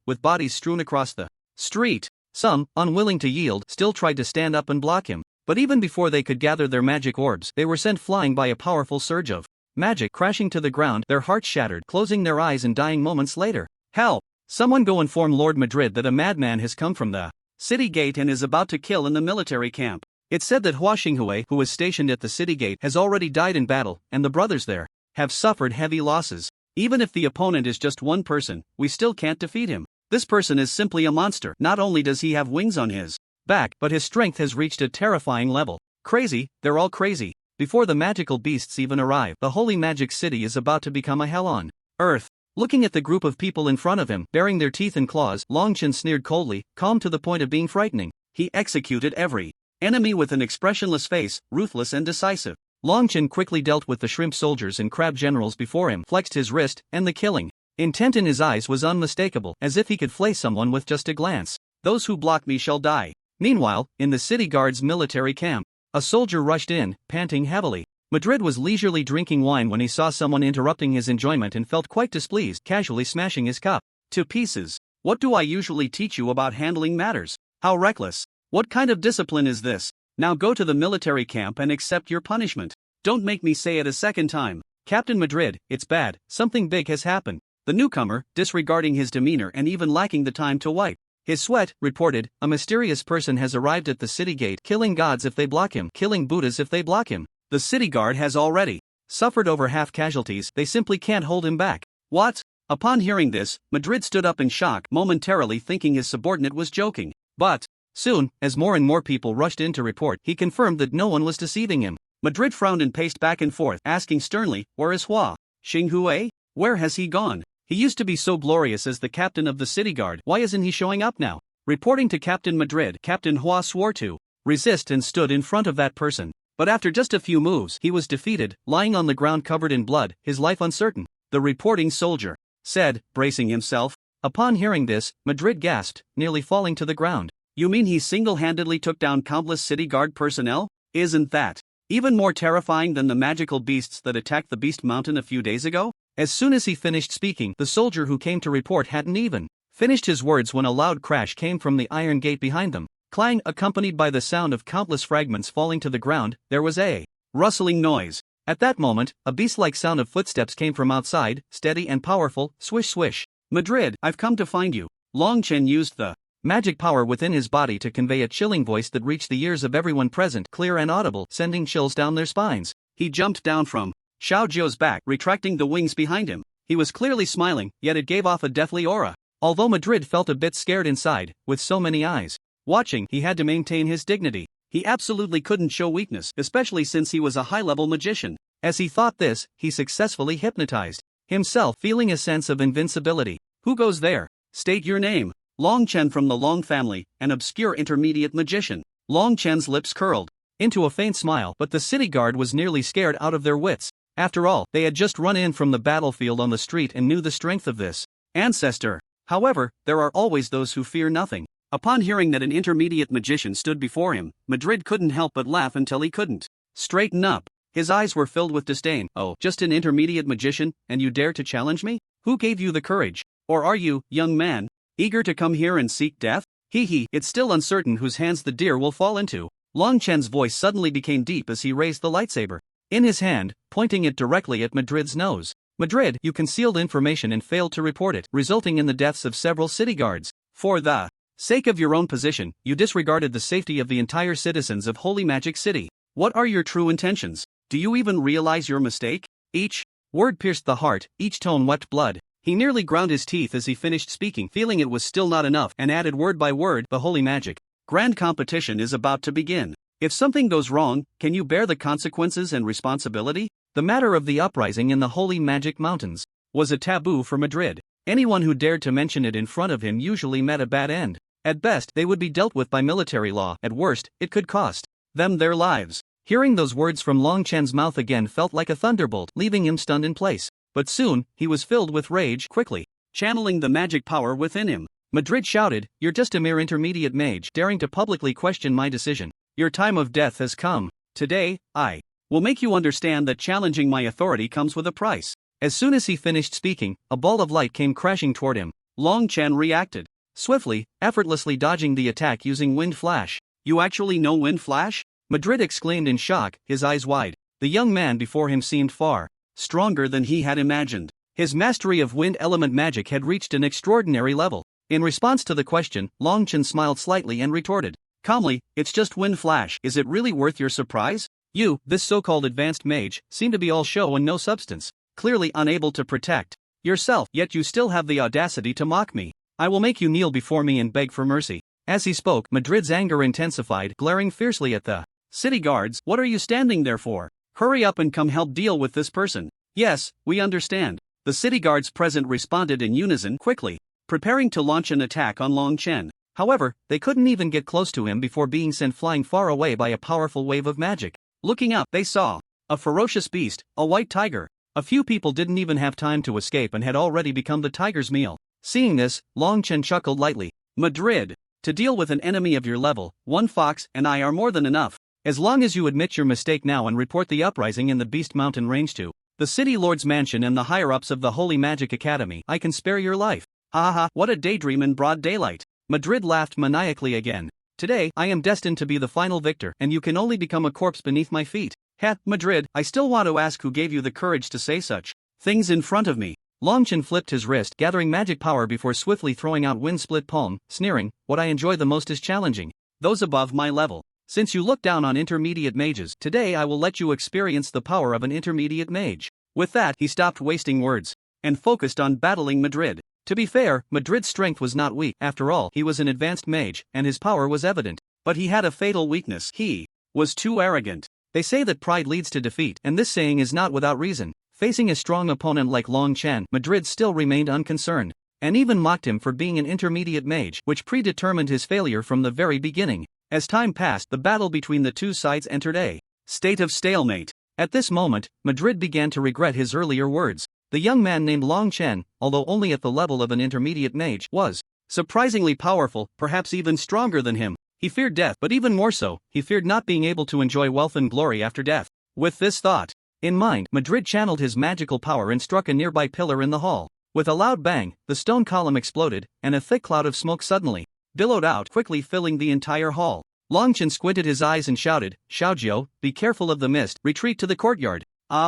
with bodies strewn across the street. Some, unwilling to yield, still tried to stand up and block him, but even before they could gather their magic orbs, they were sent flying by a powerful surge of magic, crashing to the ground, their hearts shattered, closing their eyes and dying moments later. Help! Someone go inform Lord Madrid that a madman has come from the city gate and is about to kill in the military camp. It's said that Hua Xinghui, who was stationed at the city gate, has already died in battle, and the brothers there have suffered heavy losses. Even if the opponent is just one person, we still can't defeat him. This person is simply a monster. Not only does he have wings on his back, but his strength has reached a terrifying level. Crazy, they're all crazy. Before the magical beasts even arrive, the holy magic city is about to become a hell on earth. Looking at the group of people in front of him, baring their teeth and claws, Longchen sneered coldly, calm to the point of being frightening. He executed every enemy with an expressionless face, ruthless and decisive. Longchen quickly dealt with the shrimp soldiers and crab generals before him, flexed his wrist, and the killing intent in his eyes was unmistakable, as if he could flay someone with just a glance. Those who block me shall die. Meanwhile, in the city guard's military camp, a soldier rushed in, panting heavily. Madrid was leisurely drinking wine when he saw someone interrupting his enjoyment and felt quite displeased, casually smashing his cup to pieces. What do I usually teach you about handling matters? How reckless. What kind of discipline is this? Now go to the military camp and accept your punishment. Don't make me say it a second time. Captain Madrid, it's bad, something big has happened. The newcomer, disregarding his demeanor and even lacking the time to wipe his sweat, reported, a mysterious person has arrived at the city gate, killing gods if they block him, killing Buddhas if they block him. The city guard has already suffered over half casualties, they simply can't hold him back. What? Upon hearing this, Madrid stood up in shock, momentarily thinking his subordinate was joking. But soon, as more and more people rushed in to report, he confirmed that no one was deceiving him. Madrid frowned and paced back and forth, asking sternly, where is Hua Xinghui? Where has he gone? He used to be so glorious as the captain of the city guard, why isn't he showing up now? Reporting to Captain Madrid, Captain Hua swore to resist and stood in front of that person. But after just a few moves, he was defeated, lying on the ground covered in blood, his life uncertain. The reporting soldier said, bracing himself. Upon hearing this, Madrid gasped, nearly falling to the ground. You mean he single-handedly took down countless city guard personnel? Isn't that even more terrifying than the magical beasts that attacked the Beast Mountain a few days ago? As soon as he finished speaking, the soldier who came to report hadn't even finished his words when a loud crash came from the iron gate behind them. Clang, accompanied by the sound of countless fragments falling to the ground, there was a rustling noise. At that moment, a beast-like sound of footsteps came from outside, steady and powerful, swish swish. Madrid, I've come to find you. Longchen used the magic power within his body to convey a chilling voice that reached the ears of everyone present, clear and audible, sending chills down their spines. He jumped down from Xiaojiu's back, retracting the wings behind him. He was clearly smiling, yet it gave off a deathly aura. Although Madrid felt a bit scared inside, with so many eyes watching, he had to maintain his dignity. He absolutely couldn't show weakness, especially since he was a high-level magician. As he thought this, he successfully hypnotized himself, feeling a sense of invincibility. Who goes there? State your name. Longchen from the Long family, an obscure intermediate magician. Longchen's lips curled into a faint smile, but the city guard was nearly scared out of their wits. After all, they had just run in from the battlefield on the street and knew the strength of this ancestor. However, there are always those who fear nothing. Upon hearing that an intermediate magician stood before him, Madrid couldn't help but laugh until he couldn't straighten up. His eyes were filled with disdain. Oh, just an intermediate magician, and you dare to challenge me? Who gave you the courage? Or are you, young man, Eager to come here and seek death? Hee hee, it's still uncertain whose hands the deer will fall into. Long Chen's voice suddenly became deep as he raised the lightsaber in his hand, pointing it directly at Madrid's nose. Madrid, you concealed information and failed to report it, resulting in the deaths of several city guards. For the sake of your own position, you disregarded the safety of the entire citizens of Holy Magic City. What are your true intentions? Do you even realize your mistake? Each word pierced the heart, each tone wept blood. He nearly ground his teeth as he finished speaking, feeling it was still not enough, and added word by word, the Holy Magic Grand Competition is about to begin. If something goes wrong, can you bear the consequences and responsibility? The matter of the uprising in the Holy Magic Mountains was a taboo for Madrid. Anyone who dared to mention it in front of him usually met a bad end. At best, they would be dealt with by military law. At worst, it could cost them their lives. Hearing those words from Long Chen's mouth again felt like a thunderbolt, leaving him stunned in place. But soon, he was filled with rage, quickly channeling the magic power within him. Madrid shouted, "You're just a mere intermediate mage, daring to publicly question my decision. Your time of death has come. Today, I will make you understand that challenging my authority comes with a price." As soon as he finished speaking, a ball of light came crashing toward him. Long Chen reacted swiftly, effortlessly dodging the attack using Wind Flash. "You actually know Wind Flash?" Madrid exclaimed in shock, his eyes wide. The young man before him seemed far stronger than he had imagined. His mastery of wind element magic had reached an extraordinary level. In response to the question, Long Chen smiled slightly and retorted calmly, "It's just Wind Flash. Is it really worth your surprise? You, this so-called advanced mage, seem to be all show and no substance, clearly unable to protect yourself, yet you still have the audacity to mock me. I will make you kneel before me and beg for mercy." As he spoke, Madrid's anger intensified, glaring fiercely at the city guards. "What are you standing there for? Hurry up and come help deal with this person." "Yes, we understand." The city guards present responded in unison, quickly preparing to launch an attack on Long Chen. However, they couldn't even get close to him before being sent flying far away by a powerful wave of magic. Looking up, they saw a ferocious beast, a white tiger. A few people didn't even have time to escape and had already become the tiger's meal. Seeing this, Long Chen chuckled lightly. "Madrid, to deal with an enemy of your level, one fox and I are more than enough. As long as you admit your mistake now and report the uprising in the Beast Mountain range to the City Lord's Mansion and the higher-ups of the Holy Magic Academy, I can spare your life." Ha ha ha, what a daydream in broad daylight. Madrid laughed maniacally again. "Today, I am destined to be the final victor, and you can only become a corpse beneath my feet. Heh, Madrid, I still want to ask who gave you the courage to say such things in front of me." Long Chen flipped his wrist, gathering magic power before swiftly throwing out Wind Split Palm, sneering, "What I enjoy the most is challenging those above my level. Since you look down on intermediate mages, today I will let you experience the power of an intermediate mage." With that, he stopped wasting words and focused on battling Madrid. To be fair, Madrid's strength was not weak. After all, he was an advanced mage, and his power was evident. But he had a fatal weakness. He was too arrogant. They say that pride leads to defeat, and this saying is not without reason. Facing a strong opponent like Long Chen, Madrid still remained unconcerned, and even mocked him for being an intermediate mage, which predetermined his failure from the very beginning. As time passed, the battle between the two sides entered a state of stalemate. At this moment, Madrid began to regret his earlier words. The young man named Long Chen, although only at the level of an intermediate mage, was surprisingly powerful, perhaps even stronger than him. He feared death, but even more so, he feared not being able to enjoy wealth and glory after death. With this thought in mind, Madrid channeled his magical power and struck a nearby pillar in the hall. With a loud bang, the stone column exploded, and a thick cloud of smoke suddenly billowed out, quickly filling the entire hall. Long Chen squinted his eyes and shouted, "Xiaojiu, be careful of the mist, retreat to the courtyard."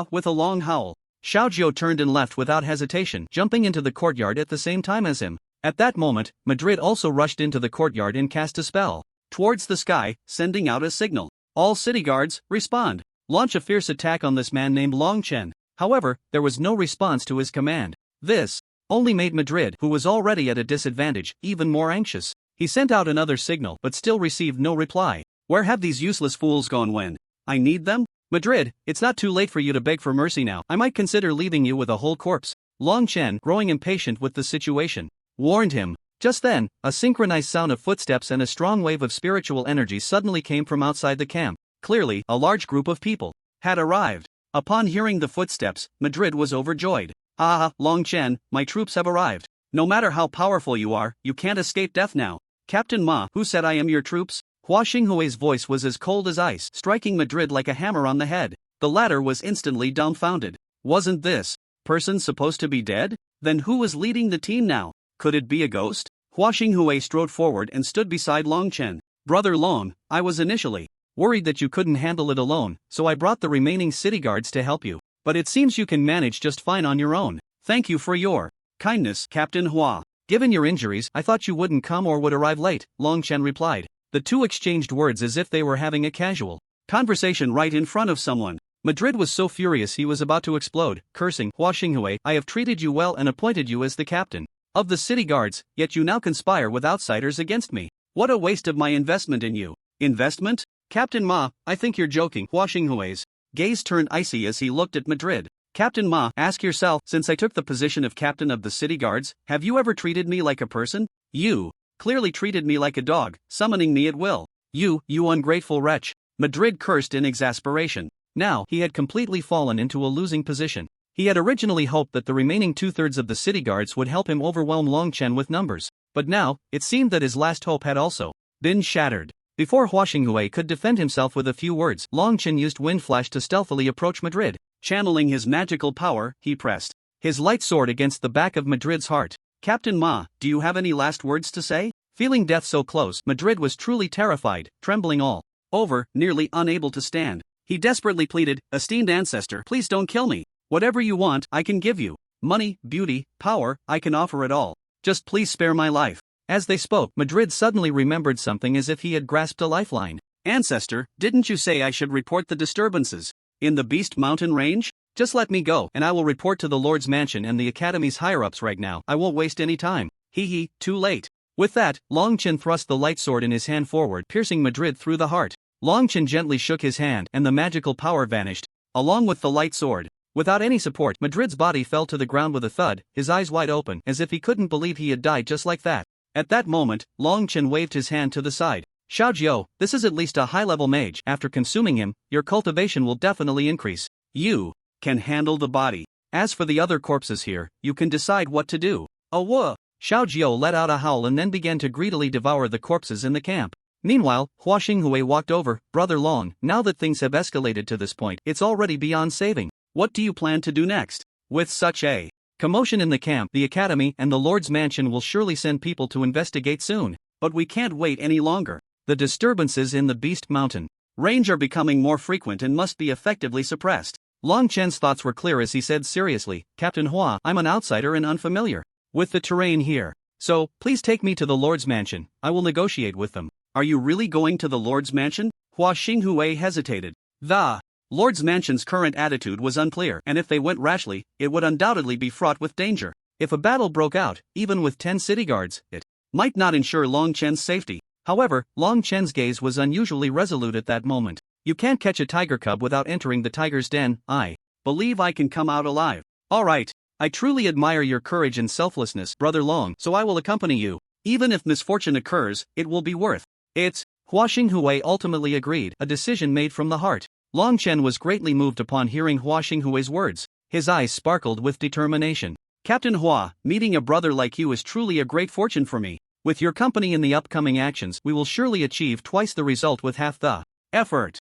With a long howl, Xiaojiu turned and left without hesitation, jumping into the courtyard at the same time as him. At that moment, Madrid also rushed into the courtyard and cast a spell towards the sky, sending out a signal. "All city guards, respond. Launch a fierce attack on this man named Long Chen." However, there was no response to his command. This only made Madrid, who was already at a disadvantage, even more anxious. He sent out another signal but still received no reply. Where have these useless fools gone when I need them? Madrid, it's not too late for you to beg for mercy now. I might consider leaving you with a whole corpse. Long Chen, growing impatient with the situation, warned him. Just then, a synchronized sound of footsteps and a strong wave of spiritual energy suddenly came from outside the camp. Clearly, a large group of people had arrived. Upon hearing the footsteps, Madrid was overjoyed. Long Chen, my troops have arrived. No matter how powerful you are, you can't escape death now. Captain Ma, who said I am your troops? Hua Xinghui's voice was as cold as ice, striking Madrid like a hammer on the head. The latter was instantly dumbfounded. Wasn't this person supposed to be dead? Then who was leading the team now? Could it be a ghost? Hua Xinghui strode forward and stood beside Long Chen. Brother Long, I was initially worried that you couldn't handle it alone, so I brought the remaining city guards to help you. But it seems you can manage just fine on your own. Thank you for your kindness, Captain Hua. Given your injuries, I thought you wouldn't come or would arrive late, Long Chen replied. The two exchanged words as if they were having a casual conversation right in front of someone. Madrid was so furious he was about to explode, cursing, Hua Xinghui, I have treated you well and appointed you as the captain of the city guards, yet you now conspire with outsiders against me. What a waste of my investment in you. Investment? Captain Ma, I think you're joking. Hua Xinghui's gaze turned icy as he looked at Madrid. Captain Ma, ask yourself, since I took the position of captain of the city guards, have you ever treated me like a person? You clearly treated me like a dog, summoning me at will. You ungrateful wretch. Madrid cursed in exasperation. Now, he had completely fallen into a losing position. He had originally hoped that the remaining two-thirds of the city guards would help him overwhelm Long Chen with numbers, but now, it seemed that his last hope had also been shattered. Before Hua Xinghui could defend himself with a few words, Long Chen used Wind Flash to stealthily approach Madrid. Channeling his magical power, he pressed his light sword against the back of Madrid's heart. Captain Ma, do you have any last words to say? Feeling death so close, Madrid was truly terrified, trembling all over, nearly unable to stand. He desperately pleaded, esteemed ancestor, please don't kill me. Whatever you want, I can give you. Money, beauty, power, I can offer it all. Just please spare my life. As they spoke, Madrid suddenly remembered something as if he had grasped a lifeline. Ancestor, didn't you say I should report the disturbances in the Beast Mountain range? Just let me go, and I will report to the Lord's Mansion and the Academy's higher-ups right now. I won't waste any time. Too late. With that, Long Chen thrust the light sword in his hand forward, piercing Madrid through the heart. Long Chen gently shook his hand, and the magical power vanished, along with the light sword. Without any support, Madrid's body fell to the ground with a thud, his eyes wide open, as if he couldn't believe he had died just like that. At that moment, Long Chen waved his hand to the side. Xiaojiu, this is at least a high-level mage. After consuming him, your cultivation will definitely increase. You can handle the body. As for the other corpses here, you can decide what to do. Oh whoa! Xiaojiu let out a howl and then began to greedily devour the corpses in the camp. Meanwhile, Hua Xinghui walked over. Brother Long, now that things have escalated to this point, it's already beyond saving. What do you plan to do next? With such a commotion in the camp, the Academy and the Lord's Mansion will surely send people to investigate soon. But we can't wait any longer. The disturbances in the Beast Mountain range are becoming more frequent and must be effectively suppressed. Long Chen's thoughts were clear as he said seriously, Captain Hua, I'm an outsider and unfamiliar with the terrain here. So, please take me to the Lord's Mansion. I will negotiate with them. Are you really going to the Lord's Mansion? Hua Xinghui hesitated. The Lord's Mansion's current attitude was unclear, and if they went rashly, it would undoubtedly be fraught with danger. If a battle broke out, even with 10 city guards, it might not ensure Long Chen's safety. However, Long Chen's gaze was unusually resolute at that moment. You can't catch a tiger cub without entering the tiger's den. I believe I can come out alive. Alright, I truly admire your courage and selflessness, Brother Long, so I will accompany you. Even if misfortune occurs, it will be worth it. Hua Xinghui ultimately agreed, a decision made from the heart. Long Chen was greatly moved upon hearing Hua Xinghui's words. His eyes sparkled with determination. Captain Hua, meeting a brother like you is truly a great fortune for me. With your company in the upcoming actions, we will surely achieve twice the result with half the effort.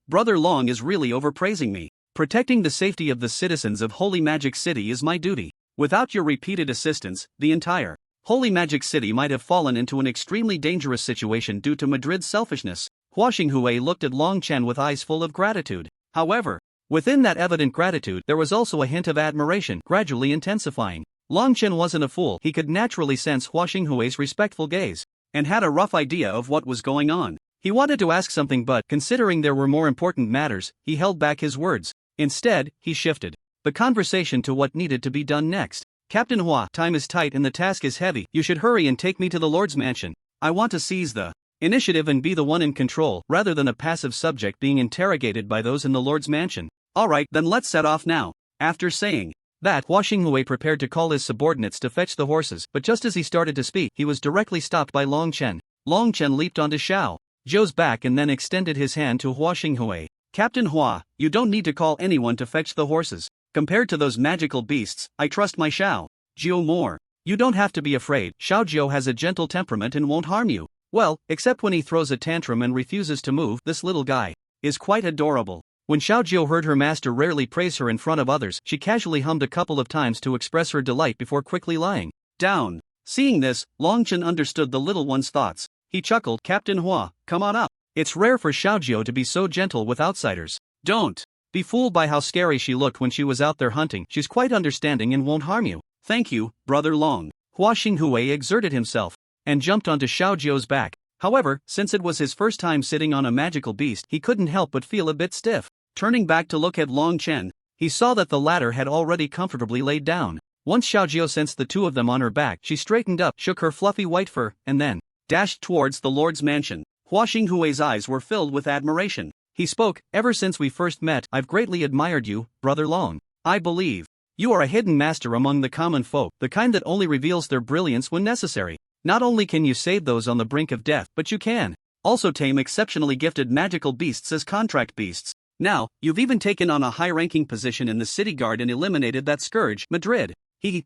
Brother Long is really overpraising me. Protecting the safety of the citizens of Holy Magic City is my duty. Without your repeated assistance, the entire Holy Magic City might have fallen into an extremely dangerous situation due to Madrid's selfishness. Hua Xinghui looked at Long Chen with eyes full of gratitude. However, within that evident gratitude, there was also a hint of admiration, gradually intensifying. Long Chen wasn't a fool. He could naturally sense Hua Xinghui's respectful gaze, and had a rough idea of what was going on. He wanted to ask something but, considering there were more important matters, he held back his words. Instead, he shifted the conversation to what needed to be done next. Captain Hua, time is tight and the task is heavy. You should hurry and take me to the Lord's Mansion. I want to seize the initiative and be the one in control, rather than a passive subject being interrogated by those in the Lord's Mansion. Alright, then let's set off now. After saying that, Hua Xinghui prepared to call his subordinates to fetch the horses, but just as he started to speak, he was directly stopped by Long Chen. Long Chen leaped onto Xiaojiu's back and then extended his hand to Hua Xinghui. Captain Hua, you don't need to call anyone to fetch the horses. Compared to those magical beasts, I trust my Xiaojiu more. You don't have to be afraid. Xiaojiu has a gentle temperament and won't harm you. Well, except when he throws a tantrum and refuses to move. This little guy is quite adorable. When Xiaojiu heard her master rarely praise her in front of others, she casually hummed a couple of times to express her delight before quickly lying down. Seeing this, Longchen understood the little one's thoughts. He chuckled, Captain Hua, come on up. It's rare for Xiaojio to be so gentle with outsiders. Don't be fooled by how scary she looked when she was out there hunting. She's quite understanding and won't harm you. Thank you, Brother Long. Hua Xinghui exerted himself and jumped onto Xiaojio's back. However, since it was his first time sitting on a magical beast, he couldn't help but feel a bit stiff. Turning back to look at Long Chen, he saw that the latter had already comfortably laid down. Once Xiaojio sensed the two of them on her back, she straightened up, shook her fluffy white fur, and then dashed towards the Lord's mansion. Hua Xinghui's eyes were filled with admiration. He spoke, ever since we first met, I've greatly admired you, Brother Long. I believe you are a hidden master among the common folk, the kind that only reveals their brilliance when necessary. Not only can you save those on the brink of death, but you can also tame exceptionally gifted magical beasts as contract beasts. Now, you've even taken on a high-ranking position in the city guard and eliminated that scourge, Madrid.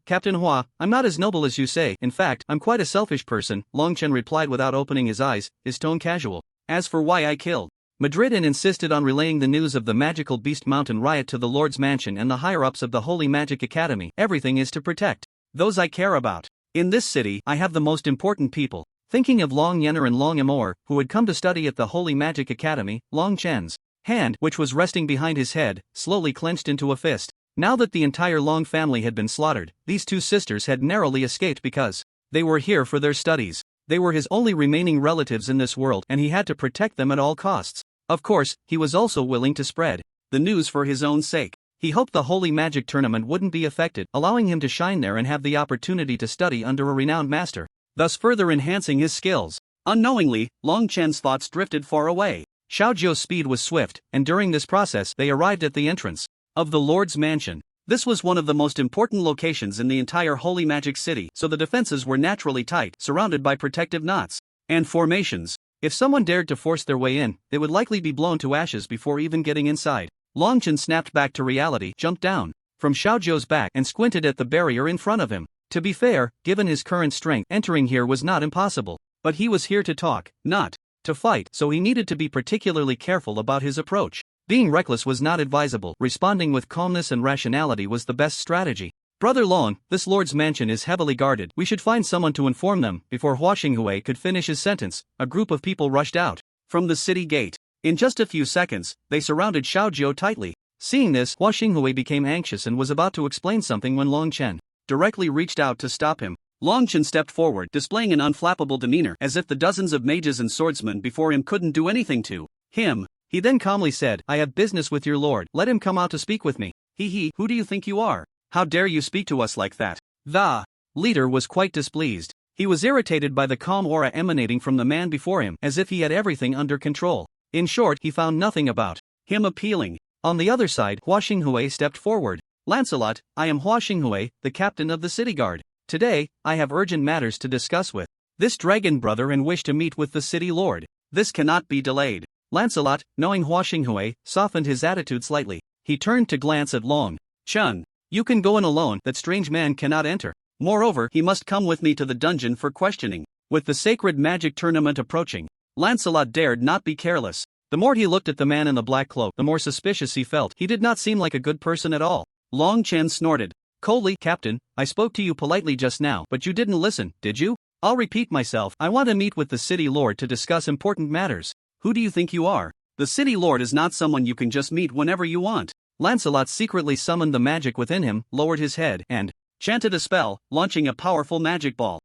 Captain Hua, I'm not as noble as you say. In fact, I'm quite a selfish person, Longchen replied without opening his eyes, his tone casual. As for why I killed Madrid and insisted on relaying the news of the magical beast mountain riot to the Lord's mansion and the higher-ups of the Holy Magic Academy, everything is to protect those I care about. In this city, I have the most important people. Thinking of Long Yenner and Long Amor, who had come to study at the Holy Magic Academy, Long Chen's hand, which was resting behind his head, slowly clenched into a fist. Now that the entire Long family had been slaughtered, these two sisters had narrowly escaped because they were here for their studies. They were his only remaining relatives in this world and he had to protect them at all costs. Of course, he was also willing to spread the news for his own sake. He hoped the Holy Magic Tournament wouldn't be affected, allowing him to shine there and have the opportunity to study under a renowned master, thus further enhancing his skills. Unknowingly, Long Chen's thoughts drifted far away. Xiaojio's speed was swift, and during this process they arrived at the entrance of the Lord's mansion. This was one of the most important locations in the entire Holy Magic City, so the defenses were naturally tight, surrounded by protective knots and formations. If someone dared to force their way in, they would likely be blown to ashes before even getting inside. Longchen snapped back to reality, jumped down from Xiaojio's back and squinted at the barrier in front of him. To be fair, given his current strength, entering here was not impossible. But he was here to talk, not to fight, so he needed to be particularly careful about his approach. Being reckless was not advisable. Responding with calmness and rationality was the best strategy. Brother Long, this lord's mansion is heavily guarded. We should find someone to inform them. Before Hua Xinghui could finish his sentence, a group of people rushed out from the city gate. In just a few seconds, they surrounded Xiaojio tightly. Seeing this, Hua Xinghui became anxious and was about to explain something when Long Chen directly reached out to stop him. Long Chen stepped forward, displaying an unflappable demeanor, as if the dozens of mages and swordsmen before him couldn't do anything to him. He then calmly said, I have business with your lord, let him come out to speak with me. Who do you think you are? How dare you speak to us like that? The leader was quite displeased. He was irritated by the calm aura emanating from the man before him, as if he had everything under control. In short, he found nothing about him appealing. On the other side, Hua Xinghui stepped forward. Lancelot, I am Hua Xinghui, the captain of the city guard. Today, I have urgent matters to discuss with this dragon brother and wish to meet with the city lord. This cannot be delayed. Lancelot, knowing Hua Xinghui, softened his attitude slightly. He turned to glance at Long Chen. You can go in alone, that strange man cannot enter. Moreover, he must come with me to the dungeon for questioning. With the sacred magic tournament approaching, Lancelot dared not be careless. The more he looked at the man in the black cloak, the more suspicious he felt. He did not seem like a good person at all. Long Chen snorted coldly, Captain, I spoke to you politely just now, but you didn't listen, did you? I'll repeat myself. I want to meet with the city lord to discuss important matters. Who do you think you are? The city lord is not someone you can just meet whenever you want. Lancelot secretly summoned the magic within him, lowered his head, and chanted a spell, launching a powerful magic ball.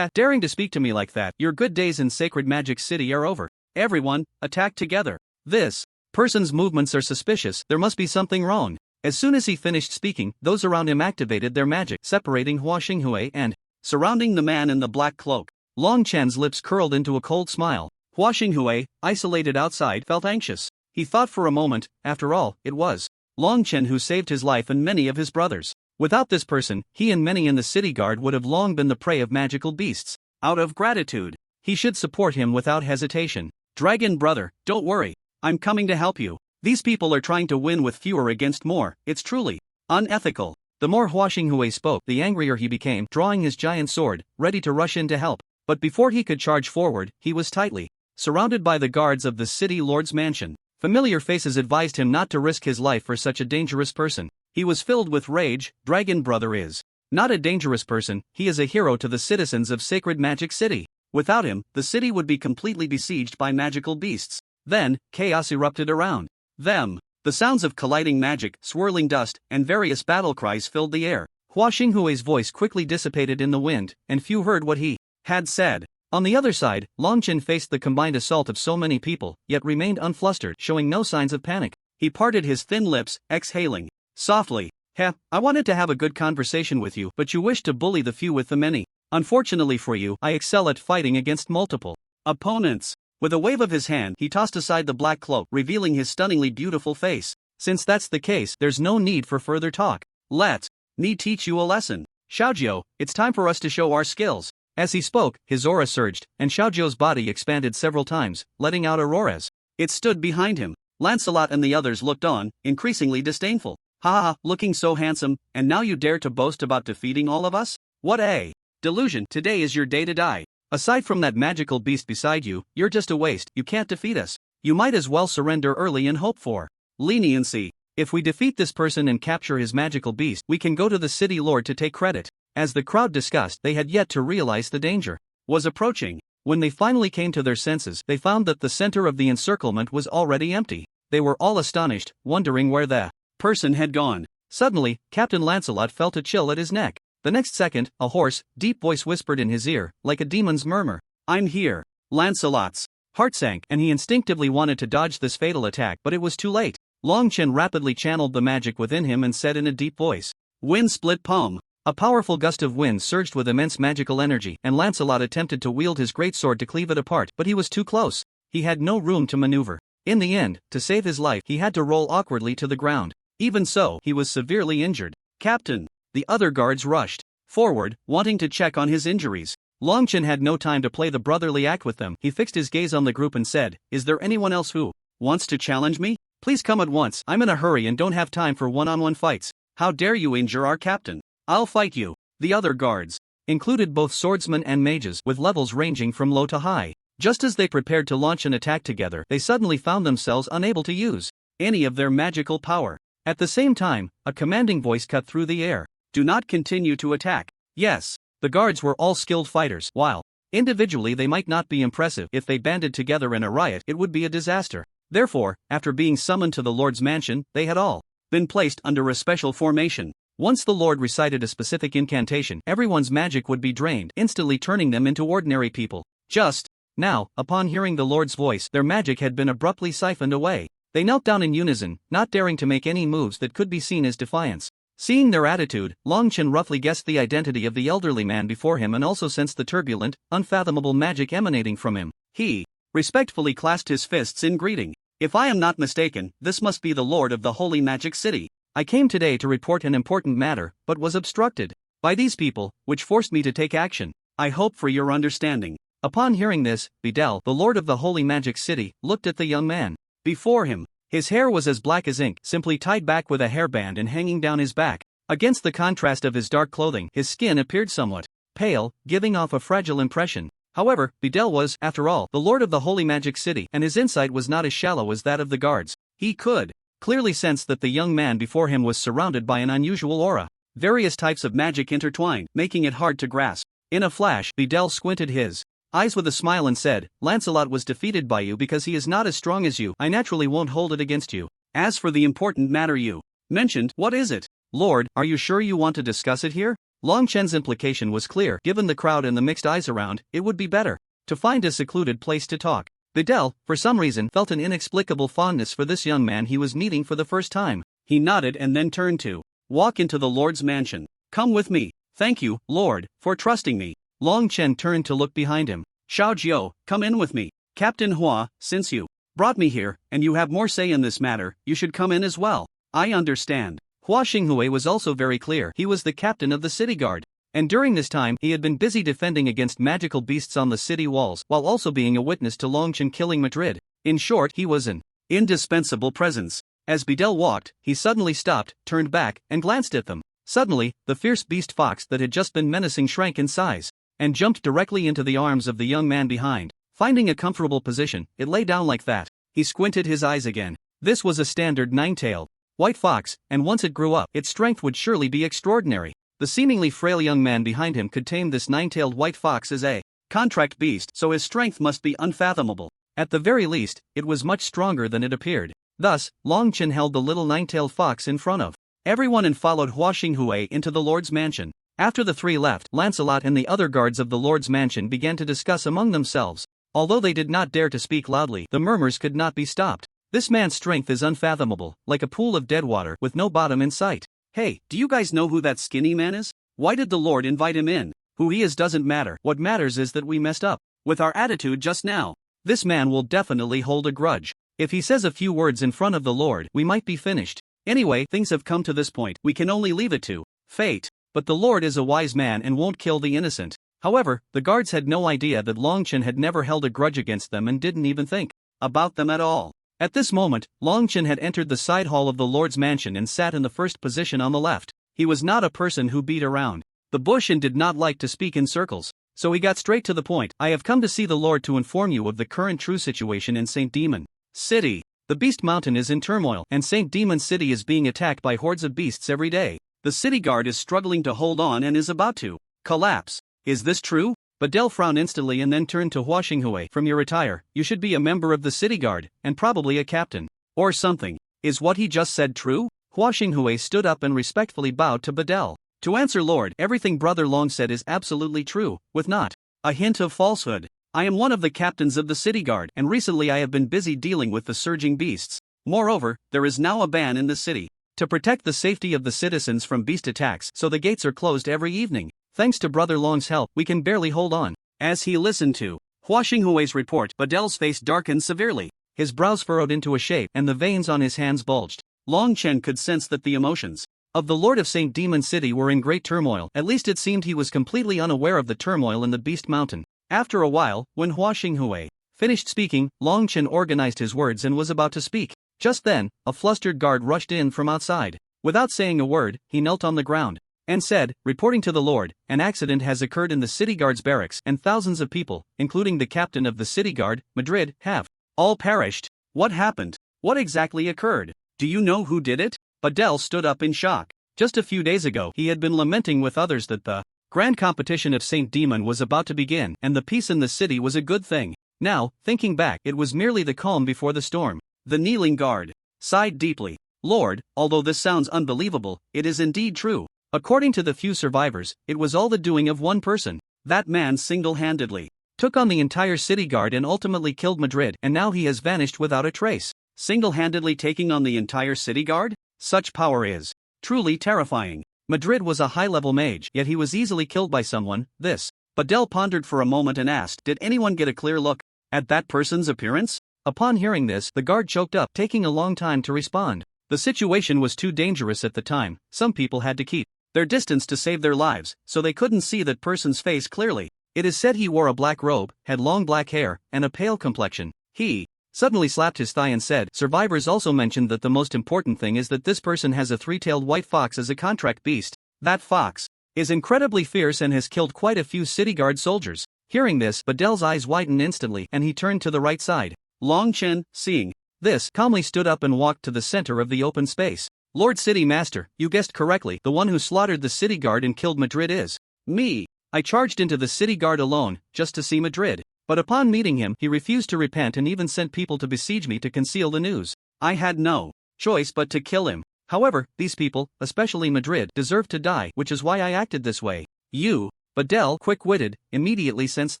Daring to speak to me like that, your good days in Sacred Magic City are over. Everyone, attack together. This person's movements are suspicious, there must be something wrong. As soon as he finished speaking, those around him activated their magic, separating Hua Xinghui and surrounding the man in the black cloak. Long Chen's lips curled into a cold smile. Hua Xinghui, isolated outside, felt anxious. He thought for a moment, after all, it was Long Chen who saved his life and many of his brothers. Without this person, he and many in the city guard would have long been the prey of magical beasts. Out of gratitude, he should support him without hesitation. Dragon brother, don't worry. I'm coming to help you. These people are trying to win with fewer against more. It's truly unethical. The more Hua Xinghui spoke, the angrier he became, drawing his giant sword, ready to rush in to help. But before he could charge forward, he was tightly surrounded by the guards of the city lord's mansion. Familiar faces advised him not to risk his life for such a dangerous person. He was filled with rage. Dragon brother is Not a dangerous person, he is a hero to the citizens of Sacred Magic City. Without him, the city would be completely besieged by magical beasts. Then, chaos erupted around them. The sounds of colliding magic, swirling dust, and various battle cries filled the air. Hua Xinghui's voice quickly dissipated in the wind, and few heard what he had said. On the other side, Long Chen faced the combined assault of so many people, yet remained unflustered, showing no signs of panic. He parted his thin lips, exhaling softly. I wanted to have a good conversation with you, but you wish to bully the few with the many. Unfortunately for you, I excel at fighting against multiple opponents. With a wave of his hand, he tossed aside the black cloak, revealing his stunningly beautiful face. Since that's the case, there's no need for further talk. Let me teach you a lesson. Xiaojiu, it's time for us to show our skills. As he spoke, his aura surged, and Xiaojiu's body expanded several times, letting out auroras. It stood behind him. Lancelot and the others looked on, increasingly disdainful. Ha, looking so handsome, and now you dare to boast about defeating all of us? What a delusion. Today is your day to die. Aside from that magical beast beside you, you're just a waste. You can't defeat us. You might as well surrender early and hope for leniency. If we defeat this person and capture his magical beast, we can go to the city lord to take credit. As the crowd discussed, they had yet to realize the danger was approaching. When they finally came to their senses, they found that the center of the encirclement was already empty. They were all astonished, wondering where the person had gone. Suddenly, Captain Lancelot felt a chill at his neck. The next second, a hoarse, deep voice whispered in his ear, like a demon's murmur. I'm here. Lancelot's heart sank, and he instinctively wanted to dodge this fatal attack, but it was too late. Long Chen rapidly channeled the magic within him and said in a deep voice, Wind split palm. A powerful gust of wind surged with immense magical energy, and Lancelot attempted to wield his greatsword to cleave it apart, but he was too close. He had no room to maneuver. In the end, to save his life, he had to roll awkwardly to the ground. Even so, he was severely injured. Captain! The other guards rushed forward, wanting to check on his injuries. Long Chen had no time to play the brotherly act with them. He fixed his gaze on the group and said, Is there anyone else who wants to challenge me? Please come at once. I'm in a hurry and don't have time for one-on-one fights. How dare you injure our captain? I'll fight you. The other guards included both swordsmen and mages, with levels ranging from low to high. Just as they prepared to launch an attack together, they suddenly found themselves unable to use any of their magical power. At the same time, a commanding voice cut through the air. Do not continue to attack. Yes, the guards were all skilled fighters. While individually they might not be impressive, if they banded together in a riot, it would be a disaster. Therefore, after being summoned to the Lord's mansion, they had all been placed under a special formation. Once the Lord recited a specific incantation, everyone's magic would be drained, instantly turning them into ordinary people. Just now, upon hearing the Lord's voice, their magic had been abruptly siphoned away. They knelt down in unison, not daring to make any moves that could be seen as defiance. Seeing their attitude, Long Chen roughly guessed the identity of the elderly man before him and also sensed the turbulent, unfathomable magic emanating from him. He respectfully clasped his fists in greeting. If I am not mistaken, this must be the Lord of the Holy Magic City. I came today to report an important matter, but was obstructed by these people, which forced me to take action. I hope for your understanding. Upon hearing this, Videl, the Lord of the Holy Magic City, looked at the young man before him. His hair was as black as ink, simply tied back with a hairband and hanging down his back. Against the contrast of his dark clothing, his skin appeared somewhat pale, giving off a fragile impression. However, Videl was, after all, the Lord of the Holy Magic City, and his insight was not as shallow as that of the guards. He could clearly sense that the young man before him was surrounded by an unusual aura. Various types of magic intertwined, making it hard to grasp. In a flash, Videl squinted his eyes with a smile and said, Lancelot was defeated by you because he is not as strong as you. I naturally won't hold it against you. As for the important matter you mentioned, what is it? Lord, are you sure you want to discuss it here? Long Chen's implication was clear. Given the crowd and the mixed eyes around, it would be better to find a secluded place to talk. Videl, for some reason, felt an inexplicable fondness for this young man he was meeting for the first time. He nodded and then turned to walk into the Lord's mansion. Come with me. Thank you, Lord, for trusting me. Long Chen turned to look behind him. Xiaojiu, come in with me. Captain Hua, since you brought me here, and you have more say in this matter, you should come in as well. I understand. Hua Xinghui was also very clear. He was the captain of the city guard. And during this time, he had been busy defending against magical beasts on the city walls, while also being a witness to Long Chen killing Madrid. In short, he was an indispensable presence. As Videl walked, he suddenly stopped, turned back, and glanced at them. Suddenly, the fierce beast fox that had just been menacing shrank in size and jumped directly into the arms of the young man behind. Finding a comfortable position, it lay down like that. He squinted his eyes again. This was a standard nine-tailed white fox, and once it grew up, its strength would surely be extraordinary. The seemingly frail young man behind him could tame this nine-tailed white fox as a contract beast, so his strength must be unfathomable. At the very least, it was much stronger than it appeared. Thus, Long Chen held the little nine-tailed fox in front of everyone and followed Hua Xinghui into the Lord's mansion. After the three left, Lancelot and the other guards of the Lord's mansion began to discuss among themselves. Although they did not dare to speak loudly, the murmurs could not be stopped. This man's strength is unfathomable, like a pool of dead water with no bottom in sight. Hey, do you guys know who that skinny man is? Why did the Lord invite him in? Who he is doesn't matter. What matters is that we messed up with our attitude just now. This man will definitely hold a grudge. If he says a few words in front of the Lord, we might be finished. Anyway, things have come to this point. We can only leave it to fate. But the Lord is a wise man and won't kill the innocent. However, the guards had no idea that Long Chen had never held a grudge against them and didn't even think about them at all. At this moment, Long Chen had entered the side hall of the Lord's mansion and sat in the first position on the left. He was not a person who beat around the bush and did not like to speak in circles. So he got straight to the point. I have come to see the Lord to inform you of the current true situation in St. Demon City. The Beast Mountain is in turmoil, and St. Demon City is being attacked by hordes of beasts every day. The city guard is struggling to hold on and is about to collapse. Is this true? Badel frowned instantly and then turned to Hua Xinghui. From your attire, you should be a member of the city guard, and probably a captain. Or something. Is what he just said true? Hua Xinghui stood up and respectfully bowed to Badel. To answer Lord, everything Brother Long said is absolutely true, with not a hint of falsehood. I am one of the captains of the city guard, and recently I have been busy dealing with the surging beasts. Moreover, there is now a ban in the city to protect the safety of the citizens from beast attacks, so the gates are closed every evening. Thanks to Brother Long's help, we can barely hold on. As he listened to Hua Xinghui's report, Badel's face darkened severely. His brows furrowed into a shape, and the veins on his hands bulged. Long Chen could sense that the emotions of the Lord of St. Demon City were in great turmoil. At least it seemed he was completely unaware of the turmoil in the Beast Mountain. After a while, when Hua Xinghui finished speaking, Long Chen organized his words and was about to speak. Just then, a flustered guard rushed in from outside. Without saying a word, he knelt on the ground and said, reporting to the Lord, an accident has occurred in the city guard's barracks and thousands of people, including the captain of the city guard, Madrid, have all perished. What happened? What exactly occurred? Do you know who did it? Badel stood up in shock. Just a few days ago, he had been lamenting with others that the grand competition of St. Demon was about to begin and the peace in the city was a good thing. Now, thinking back, it was merely the calm before the storm. The kneeling guard sighed deeply. Lord, although this sounds unbelievable, it is indeed true. According to the few survivors, it was all the doing of one person. That man single-handedly took on the entire city guard and ultimately killed Madrid, and now he has vanished without a trace. Single-handedly taking on the entire city guard? Such power is truly terrifying. Madrid was a high-level mage, yet he was easily killed by someone. Badel pondered for a moment and asked, did anyone get a clear look at that person's appearance? Upon hearing this, the guard choked up, taking a long time to respond. The situation was too dangerous at the time. Some people had to keep their distance to save their lives, so they couldn't see that person's face clearly. It is said he wore a black robe, had long black hair, and a pale complexion. He suddenly slapped his thigh and said, survivors also mentioned that the most important thing is that this person has a three-tailed white fox as a contract beast. That fox is incredibly fierce and has killed quite a few city guard soldiers. Hearing this, Badel's eyes widened instantly and he turned to the right side. Long Chen, seeing this, calmly stood up and walked to the center of the open space. Lord City Master, you guessed correctly, the one who slaughtered the city guard and killed Madrid is me. I charged into the city guard alone, just to see Madrid. But upon meeting him, he refused to repent and even sent people to besiege me to conceal the news. I had no choice but to kill him. However, these people, especially Madrid, deserve to die, which is why I acted this way. You, Badel, quick-witted, immediately sensed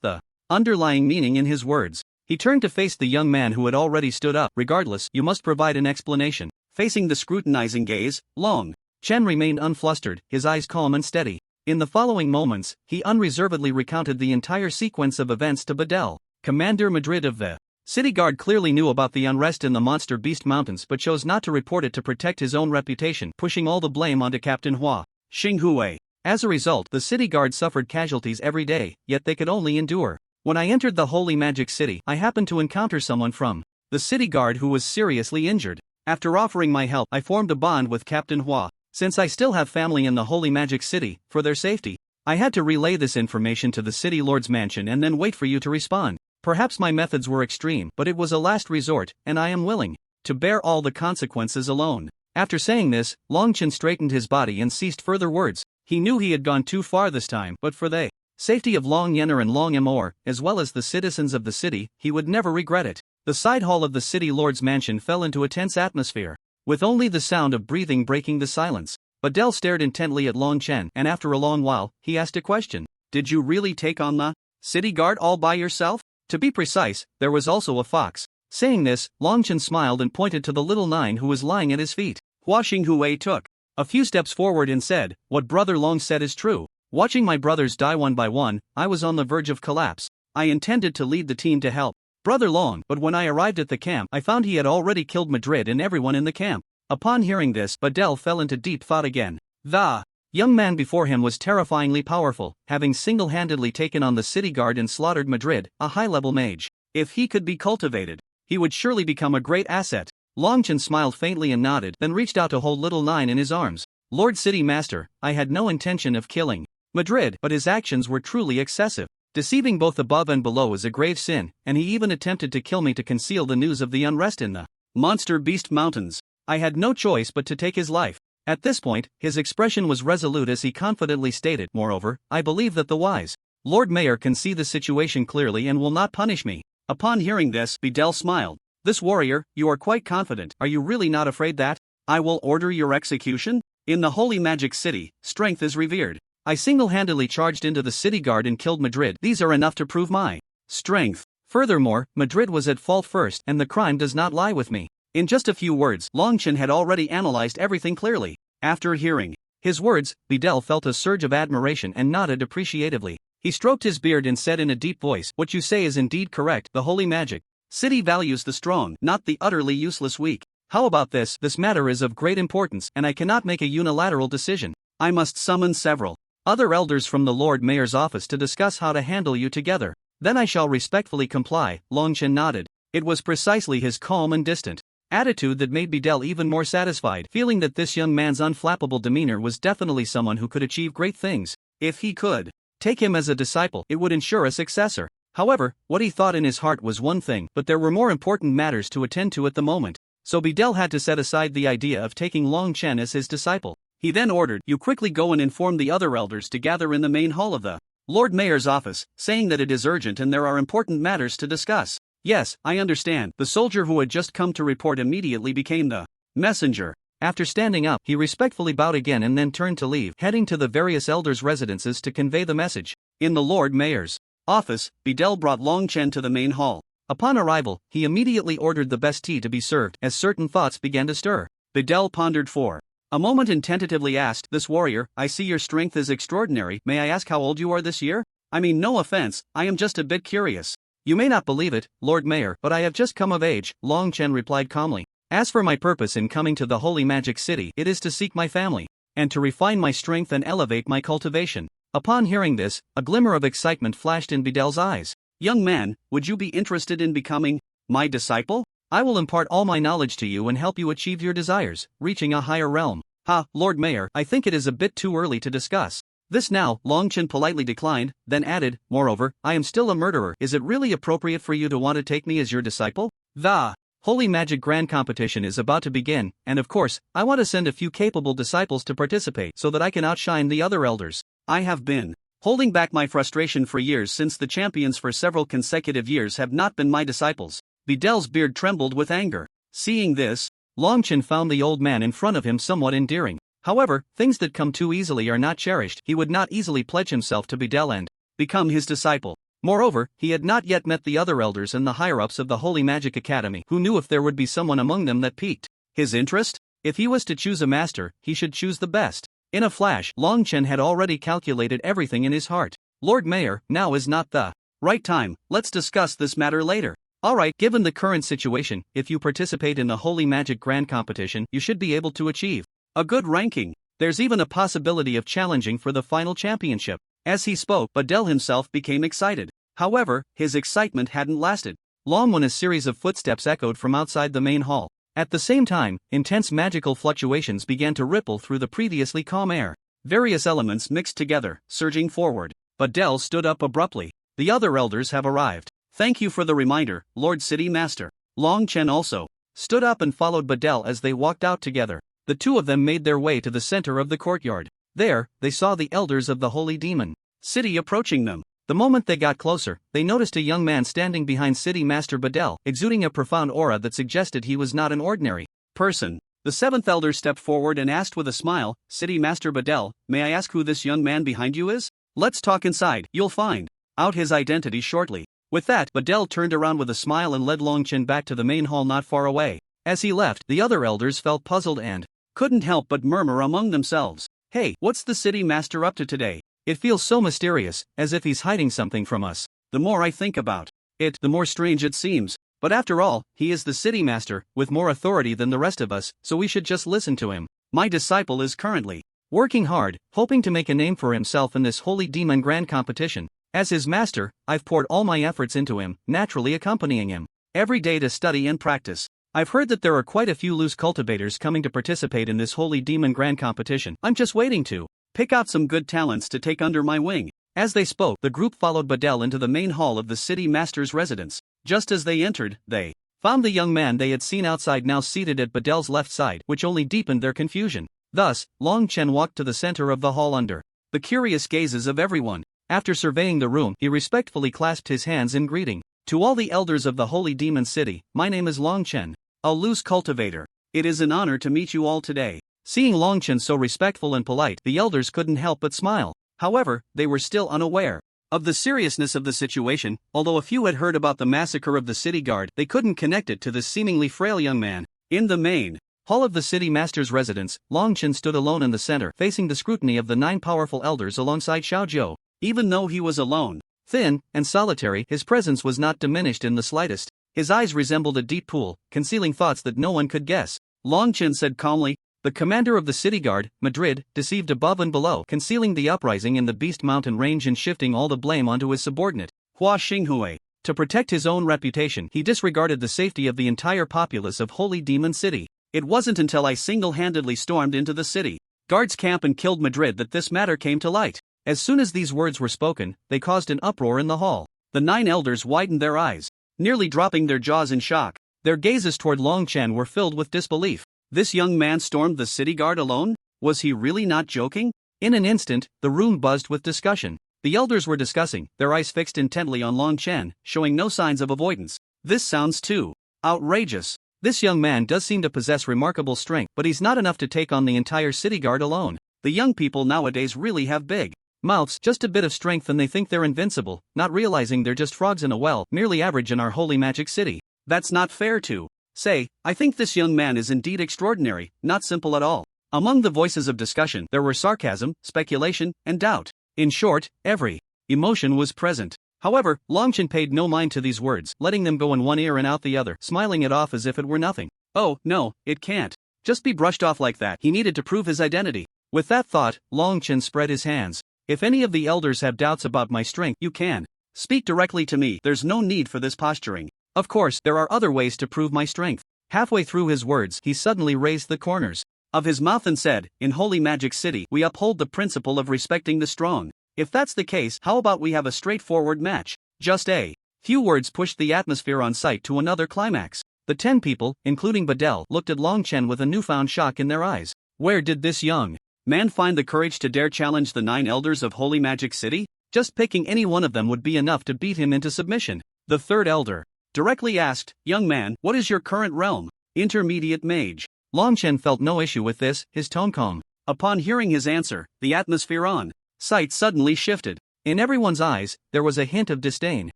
the underlying meaning in his words. He turned to face the young man who had already stood up. Regardless, you must provide an explanation. Facing the scrutinizing gaze, Long Chen remained unflustered, his eyes calm and steady. In the following moments, he unreservedly recounted the entire sequence of events to Badel. Commander Madrid of the city guard clearly knew about the unrest in the Monster Beast Mountains but chose not to report it to protect his own reputation, pushing all the blame onto Captain Hua Xinghui. As a result, the city guard suffered casualties every day, yet they could only endure. When I entered the Holy Magic City, I happened to encounter someone from the city guard who was seriously injured. After offering my help, I formed a bond with Captain Hua. Since I still have family in the Holy Magic City, for their safety, I had to relay this information to the City Lord's mansion and then wait for you to respond. Perhaps my methods were extreme, but it was a last resort, and I am willing to bear all the consequences alone. After saying this, Long Chen straightened his body and ceased further words. He knew he had gone too far this time, but for the safety of Long Yener and Long Amor, as well as the citizens of the city, he would never regret it. The side hall of the city lord's mansion fell into a tense atmosphere, with only the sound of breathing breaking the silence. Badel stared intently at Long Chen, and after a long while, he asked a question. Did you really take on the city guard all by yourself? To be precise, there was also a fox. Saying this, Long Chen smiled and pointed to the little nine who was lying at his feet. Hua Xinghui took a few steps forward and said, "What Brother Long said is true. Watching my brothers die one by one, I was on the verge of collapse. I intended to lead the team to help Brother Long, but when I arrived at the camp, I found he had already killed Madrid and everyone in the camp." Upon hearing this, Badel fell into deep thought again. The young man before him was terrifyingly powerful, having single-handedly taken on the city guard and slaughtered Madrid, a high-level mage. If he could be cultivated, he would surely become a great asset. Long Chen smiled faintly and nodded, then reached out to hold little Nine in his arms. Lord City Master, I had no intention of killing Madrid, but his actions were truly excessive. Deceiving both above and below is a grave sin, and he even attempted to kill me to conceal the news of the unrest in the Monster Beast Mountains. I had no choice but to take his life. At this point, his expression was resolute as he confidently stated, "Moreover, I believe that the wise Lord Mayor can see the situation clearly and will not punish me." Upon hearing this, Badel smiled. "This warrior, you are quite confident. Are you really not afraid that I will order your execution? In the Holy Magic City, strength is revered. I single-handedly charged into the city guard and killed Madrid. These are enough to prove my strength. Furthermore, Madrid was at fault first, and the crime does not lie with me." In just a few words, Long Chen had already analyzed everything clearly. After hearing his words, Badel felt a surge of admiration and nodded appreciatively. He stroked his beard and said in a deep voice, "What you say is indeed correct. The Holy Magic City values the strong, not the utterly useless weak. How about this? This matter is of great importance, and I cannot make a unilateral decision. I must summon several other elders from the Lord Mayor's office to discuss how to handle you together. Then I shall respectfully comply." Long Chen nodded. It was precisely his calm and distant attitude that made Badel even more satisfied, feeling that this young man's unflappable demeanor was definitely someone who could achieve great things. If he could take him as a disciple, it would ensure a successor. However, what he thought in his heart was one thing, but there were more important matters to attend to at the moment. So Badel had to set aside the idea of taking Long Chen as his disciple. He then ordered, "You quickly go and inform the other elders to gather in the main hall of the Lord Mayor's office, saying that it is urgent and there are important matters to discuss." "Yes, I understand." The soldier who had just come to report immediately became the messenger. After standing up, he respectfully bowed again and then turned to leave, heading to the various elders' residences to convey the message. In the Lord Mayor's office, Badel brought Long Chen to the main hall. Upon arrival, he immediately ordered the best tea to be served, as certain thoughts began to stir. Badel pondered for a moment and tentatively asked, "This warrior, I see your strength is extraordinary. May I ask how old you are this year? I mean, no offense, I am just a bit curious." "You may not believe it, Lord Mayor, but I have just come of age," Long Chen replied calmly. "As for my purpose in coming to the Holy Magic City, it is to seek my family, and to refine my strength and elevate my cultivation." Upon hearing this, a glimmer of excitement flashed in Badel's eyes. "Young man, would you be interested in becoming my disciple? I will impart all my knowledge to you and help you achieve your desires, reaching a higher realm." "Ha, Lord Mayor, I think it is a bit too early to discuss this now." Long Chen politely declined, then added, "Moreover, I am still a murderer. Is it really appropriate for you to want to take me as your disciple? The Holy Magic Grand Competition is about to begin, and of course, I want to send a few capable disciples to participate so that I can outshine the other elders. I have been holding back my frustration for years since the champions for several consecutive years have not been my disciples." Badel's beard trembled with anger. Seeing this, Long Chen found the old man in front of him somewhat endearing. However, things that come too easily are not cherished. He would not easily pledge himself to Badel and become his disciple. Moreover, he had not yet met the other elders and the higher-ups of the Holy Magic Academy. Who knew if there would be someone among them that piqued his interest? If he was to choose a master, he should choose the best. In a flash, Long Chen had already calculated everything in his heart. "Lord Mayor, now is not the right time. Let's discuss this matter later." "Alright, given the current situation, if you participate in the Holy Magic Grand Competition, you should be able to achieve a good ranking. There's even a possibility of challenging for the final championship." As he spoke, Badel himself became excited. However, his excitement hadn't lasted long when a series of footsteps echoed from outside the main hall. At the same time, intense magical fluctuations began to ripple through the previously calm air. Various elements mixed together, surging forward. Badel stood up abruptly. "The other elders have arrived. Thank you for the reminder, Lord City Master." Long Chen also stood up and followed Badel as they walked out together. The two of them made their way to the center of the courtyard. There, they saw the elders of the holy demon city approaching them. The moment they got closer, they noticed a young man standing behind City Master Badel, exuding a profound aura that suggested he was not an ordinary person. The seventh elder stepped forward and asked with a smile, "City Master Badel, may I ask who this young man behind you is? Let's talk inside, you'll find out his identity shortly." With that, Badel turned around with a smile and led Longchen back to the main hall not far away. As he left, the other elders felt puzzled and couldn't help but murmur among themselves, "Hey, what's the city master up to today? It feels so mysterious, as if he's hiding something from us. The more I think about it, the more strange it seems. But after all, he is the city master, with more authority than the rest of us, so we should just listen to him. My disciple is currently working hard, hoping to make a name for himself in this holy demon grand competition. As his master, I've poured all my efforts into him, naturally accompanying him every day to study and practice. I've heard that there are quite a few loose cultivators coming to participate in this holy demon grand competition. I'm just waiting to pick out some good talents to take under my wing." As they spoke, the group followed Badel into the main hall of the city master's residence. Just as they entered, they found the young man they had seen outside now seated at Badel's left side, which only deepened their confusion. Thus, Long Chen walked to the center of the hall under the curious gazes of everyone. After surveying the room, he respectfully clasped his hands in greeting. "To all the elders of the holy demon city, my name is Long Chen, a loose cultivator. It is an honor to meet you all today." Seeing Long Chen so respectful and polite, the elders couldn't help but smile. However, they were still unaware of the seriousness of the situation. Although a few had heard about the massacre of the city guard, they couldn't connect it to this seemingly frail young man. In the main hall of the city master's residence, Long Chen stood alone in the center, facing the scrutiny of the 9 powerful elders alongside Xiao Zhou. Even though he was alone, thin, and solitary, his presence was not diminished in the slightest. His eyes resembled a deep pool, concealing thoughts that no one could guess. Long Chen said calmly, "The commander of the city guard, Madrid, deceived above and below, concealing the uprising in the Beast Mountain range and shifting all the blame onto his subordinate, Hua Xinghui. To protect his own reputation, he disregarded the safety of the entire populace of Holy Demon City. It wasn't until I single-handedly stormed into the city guard's camp and killed Madrid that this matter came to light." As soon as these words were spoken, they caused an uproar in the hall. The 9 elders widened their eyes, nearly dropping their jaws in shock. Their gazes toward Long Chen were filled with disbelief. This young man stormed the city guard alone? Was he really not joking? In an instant, the room buzzed with discussion. The elders were discussing, their eyes fixed intently on Long Chen, showing no signs of avoidance. "This sounds too outrageous. This young man does seem to possess remarkable strength, but he's not enough to take on the entire city guard alone. The young people nowadays really have big mouths, just a bit of strength and they think they're invincible, not realizing they're just frogs in a well, merely average in our holy magic city. That's not fair to say. I think this young man is indeed extraordinary, not simple at all." Among the voices of discussion, there were sarcasm, speculation, and doubt. In short, every emotion was present. However, Longchen paid no mind to these words, letting them go in one ear and out the other, smiling it off as if it were nothing. "Oh, no, it can't just be brushed off like that." He needed to prove his identity. With that thought, Longchen spread his hands. "If any of the elders have doubts about my strength, you can speak directly to me. There's no need for this posturing. Of course, there are other ways to prove my strength." Halfway through his words, he suddenly raised the corners of his mouth and said, "In Holy Magic City, we uphold the principle of respecting the strong. If that's the case, how about we have a straightforward match?" Just a few words pushed the atmosphere on site to another climax. The 10 people, including Badel, looked at Longchen with a newfound shock in their eyes. Where did this young man find the courage to dare challenge the 9 elders of Holy Magic City? Just picking any one of them would be enough to beat him into submission. The 3rd elder directly asked, "Young man, what is your current realm?" "Intermediate mage." Longchen felt no issue with this, his tone calm. Upon hearing his answer, the atmosphere on site suddenly shifted. In everyone's eyes, there was a hint of disdain.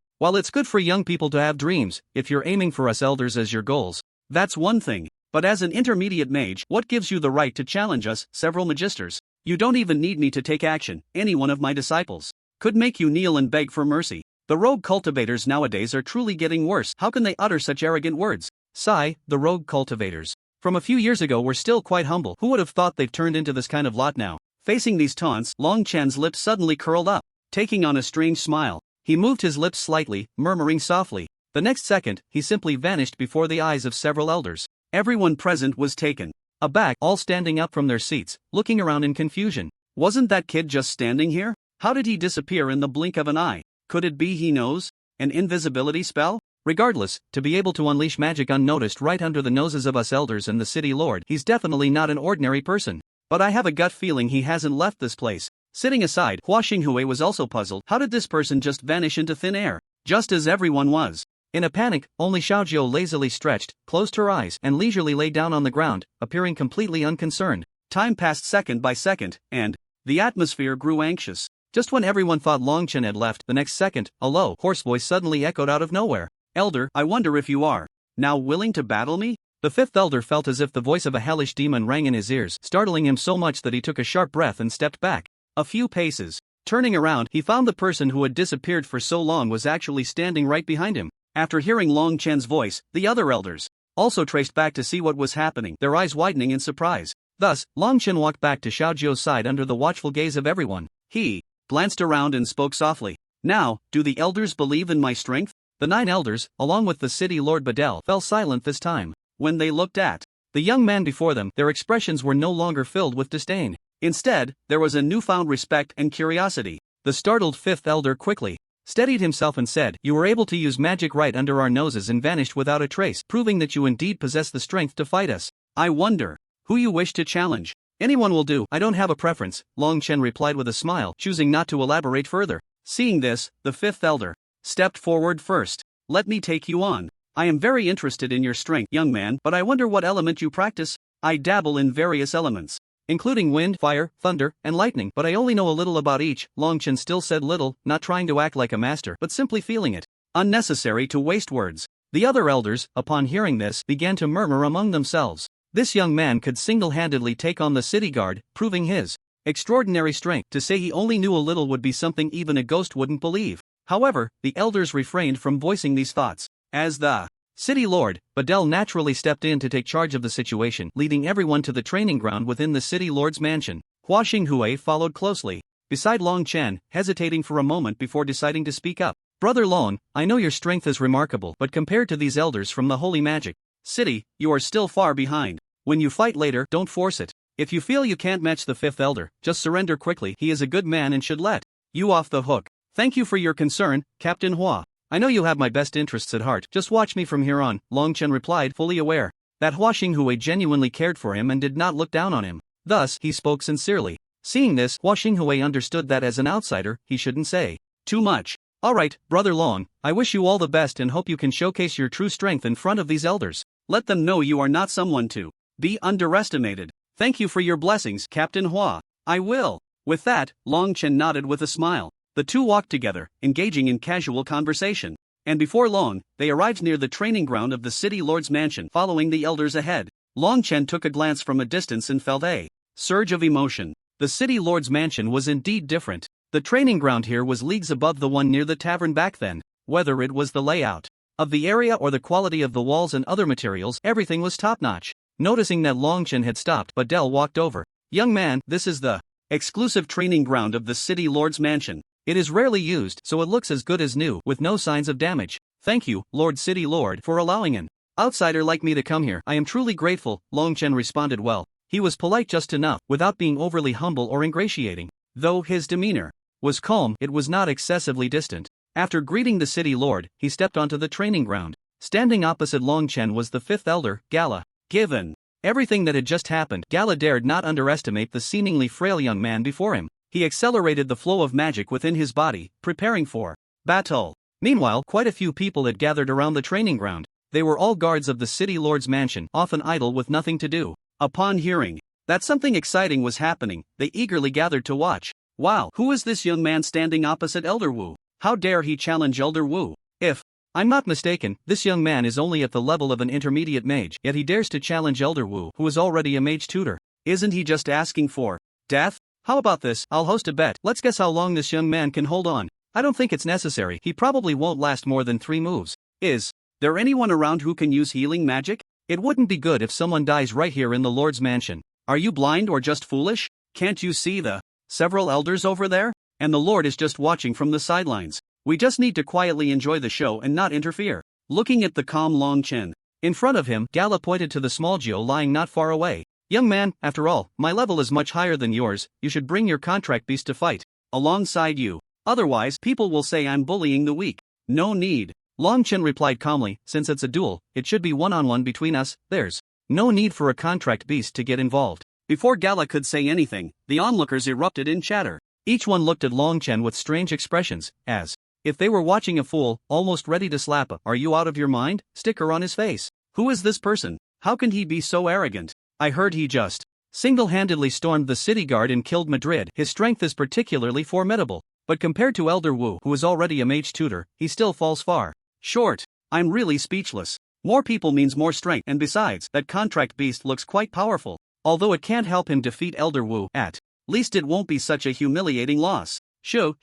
"While it's good for young people to have dreams, if you're aiming for us elders as your goals, that's one thing. But as an intermediate mage, what gives you the right to challenge us, several magisters? You don't even need me to take action. Any one of my disciples could make you kneel and beg for mercy. The rogue cultivators nowadays are truly getting worse. How can they utter such arrogant words?" Sigh, the rogue cultivators from a few years ago were still quite humble. Who would have thought they've turned into this kind of lot now? Facing these taunts, Long Chen's lips suddenly curled up, taking on a strange smile. He moved his lips slightly, murmuring softly. The next second, he simply vanished before the eyes of several elders. Everyone present was taken aback, all standing up from their seats, looking around in confusion. Wasn't that kid just standing here? How did he disappear in the blink of an eye? Could it be he knows an invisibility spell? Regardless, to be able to unleash magic unnoticed right under the noses of us elders and the city lord, he's definitely not an ordinary person. but I have a gut feeling he hasn't left this place. Sitting aside, Hua Xinghui was also puzzled. How did this person just vanish into thin air? Just as everyone was. In a panic, only Xiaojiu lazily stretched, closed her eyes, and leisurely lay down on the ground, appearing completely unconcerned. Time passed second by second, and the atmosphere grew anxious. Just when everyone thought Long Chen had left, the next second, a low, hoarse voice suddenly echoed out of nowhere. Elder, I wonder if you are now willing to battle me? The fifth elder felt as if the voice of a hellish demon rang in his ears, startling him so much that he took a sharp breath and stepped back. A few paces. Turning around, he found the person who had disappeared for so long was actually standing right behind him. After hearing Long Chen's voice, the other elders also traced back to see what was happening, their eyes widening in surprise. Thus, Long Chen walked back to Xiaojiu's side under the watchful gaze of everyone. He glanced around and spoke softly. Now, do the elders believe in my strength? The 9 elders, along with the city lord Badel, fell silent this time. When they looked at the young man before them, their expressions were no longer filled with disdain. Instead, there was a newfound respect and curiosity. The startled fifth elder quickly steadied himself and said, "You were able to use magic right under our noses and vanished without a trace, proving that you indeed possess the strength to fight us. I wonder who you wish to challenge." "Anyone will do, I don't have a preference," Long Chen replied with a smile, choosing not to elaborate further. Seeing this, the fifth elder stepped forward first. "Let me take you on. I am very interested in your strength, young man, but I wonder what element you practice." "I dabble in various elements, including wind, fire, thunder, and lightning, but I only know a little about each." Long Chen still said little, not trying to act like a master, but simply feeling it. Unnecessary to waste words. The other elders, upon hearing this, began to murmur among themselves. This young man could single-handedly take on the city guard, proving his extraordinary strength. To say he only knew a little would be something even a ghost wouldn't believe. However, the elders refrained from voicing these thoughts. As the city lord, Badel naturally stepped in to take charge of the situation, leading everyone to the training ground within the city lord's mansion. Hua Xinghui followed closely beside Long Chen, hesitating for a moment before deciding to speak up. "Brother Long, I know your strength is remarkable, but compared to these elders from the Holy Magic City, you are still far behind. When you fight later, don't force it. If you feel you can't match the fifth elder, just surrender quickly. He is a good man and should let you off the hook." "Thank you for your concern, Captain Hua. I know you have my best interests at heart. Just watch me from here on," Long Chen replied, fully aware that Hua Xinghui genuinely cared for him and did not look down on him. Thus, he spoke sincerely. Seeing this, Hua Xinghui understood that as an outsider, he shouldn't say too much. "Alright, Brother Long, I wish you all the best and hope you can showcase your true strength in front of these elders. Let them know you are not someone to be underestimated." "Thank you for your blessings, Captain Hua. I will." With that, Long Chen nodded with a smile. The two walked together, engaging in casual conversation. And before long, they arrived near the training ground of the city lord's mansion, following the elders ahead. Long Chen took a glance from a distance and felt a surge of emotion. The city lord's mansion was indeed different. The training ground here was leagues above the one near the tavern back then. Whether it was the layout of the area or the quality of the walls and other materials, everything was top-notch. Noticing that Long Chen had stopped, Badel walked over. "Young man, this is the exclusive training ground of the city lord's mansion. It is rarely used, so it looks as good as new, with no signs of damage. Thank you, Lord City Lord, for allowing an outsider like me to come here. I am truly grateful." Long Chen responded well. He was polite just enough, without being overly humble or ingratiating. Though his demeanor was calm, it was not excessively distant. After greeting the city lord, he stepped onto the training ground. Standing opposite Long Chen was the fifth elder, Gala. Given everything that had just happened, Gala dared not underestimate the seemingly frail young man before him. He accelerated the flow of magic within his body, preparing for battle. Meanwhile, quite a few people had gathered around the training ground. They were all guards of the city lord's mansion, often idle with nothing to do. Upon hearing that something exciting was happening, they eagerly gathered to watch. "Wow, who is this young man standing opposite Elder Wu? How dare he challenge Elder Wu? If I'm not mistaken, this young man is only at the level of an intermediate mage, yet he dares to challenge Elder Wu, who is already a mage tutor. Isn't he just asking for death? How about this? I'll host a bet. Let's guess how long this young man can hold on. I don't think it's necessary. He probably won't last more than 3 moves. Is there anyone around who can use healing magic? It wouldn't be good if someone dies right here in the Lord's mansion. Are you blind or just foolish? Can't you see the several elders over there? And the Lord is just watching from the sidelines. We just need to quietly enjoy the show and not interfere." Looking at the calm Long Chen in front of him, Gala pointed to the small Geo lying not far away. "Young man, after all, my level is much higher than yours. You should bring your contract beast to fight alongside you. Otherwise, people will say I'm bullying the weak." "No need," Long Chen replied calmly. "Since it's a duel, it should be one-on-one between us. There's no need for a contract beast to get involved." Before Gala could say anything, the onlookers erupted in chatter. Each one looked at Long Chen with strange expressions, as if they were watching a fool, almost ready to slap a "Are you out of your mind?" sticker on his face. Who is this person? How can he be so arrogant? I heard he just single-handedly stormed the city guard and killed Madrid. His strength is particularly formidable, but compared to Elder Wu, who is already a mage tutor, he still falls far short. I'm really speechless. More people means more strength, and besides, that contract beast looks quite powerful. Although it can't help him defeat Elder Wu, at least it won't be such a humiliating loss. Shoo,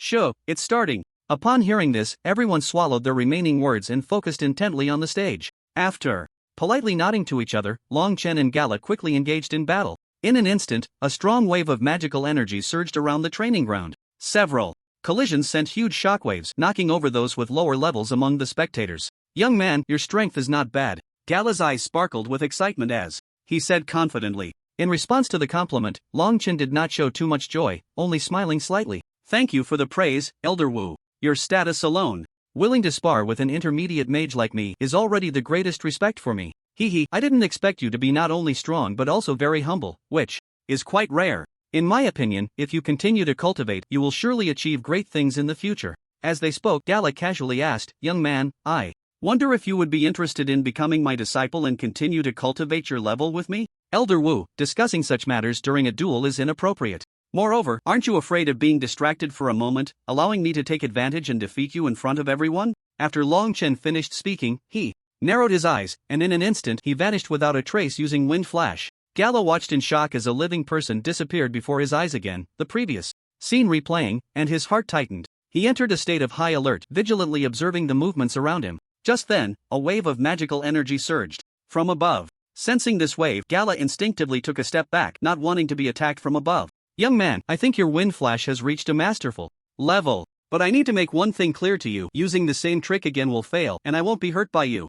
it's starting. Upon hearing this, everyone swallowed their remaining words and focused intently on the stage. After politely nodding to each other, Long Chen and Gala quickly engaged in battle. In an instant, a strong wave of magical energy surged around the training ground. Several collisions sent huge shockwaves, knocking over those with lower levels among the spectators. "Young man, your strength is not bad." Gala's eyes sparkled with excitement as he said confidently. In response to the compliment, Long Chen did not show too much joy, only smiling slightly. "Thank you for the praise, Elder Wu. Your status alone, willing to spar with an intermediate mage like me, is already the greatest respect for me. I didn't expect you to be not only strong but also very humble, which is quite rare. In my opinion, if you continue to cultivate, you will surely achieve great things in the future." As they spoke, Gala casually asked, "Young man, I wonder if you would be interested in becoming my disciple and continue to cultivate your level with me?" Elder Wu, discussing such matters during a duel is inappropriate. Moreover, aren't you afraid of being distracted for a moment, allowing me to take advantage and defeat you in front of everyone? After Long Chen finished speaking, he narrowed his eyes, and in an instant he vanished without a trace using wind flash. Gala watched in shock as a living person disappeared before his eyes again, the previous scene replaying, and his heart tightened. He entered a state of high alert, vigilantly observing the movements around him. Just then, a wave of magical energy surged from above. Sensing this wave, Gala instinctively took a step back, not wanting to be attacked from above. "Young man, I think your wind flash has reached a masterful level. But I need to make one thing clear to you, using the same trick again will fail, and I won't be hurt by you."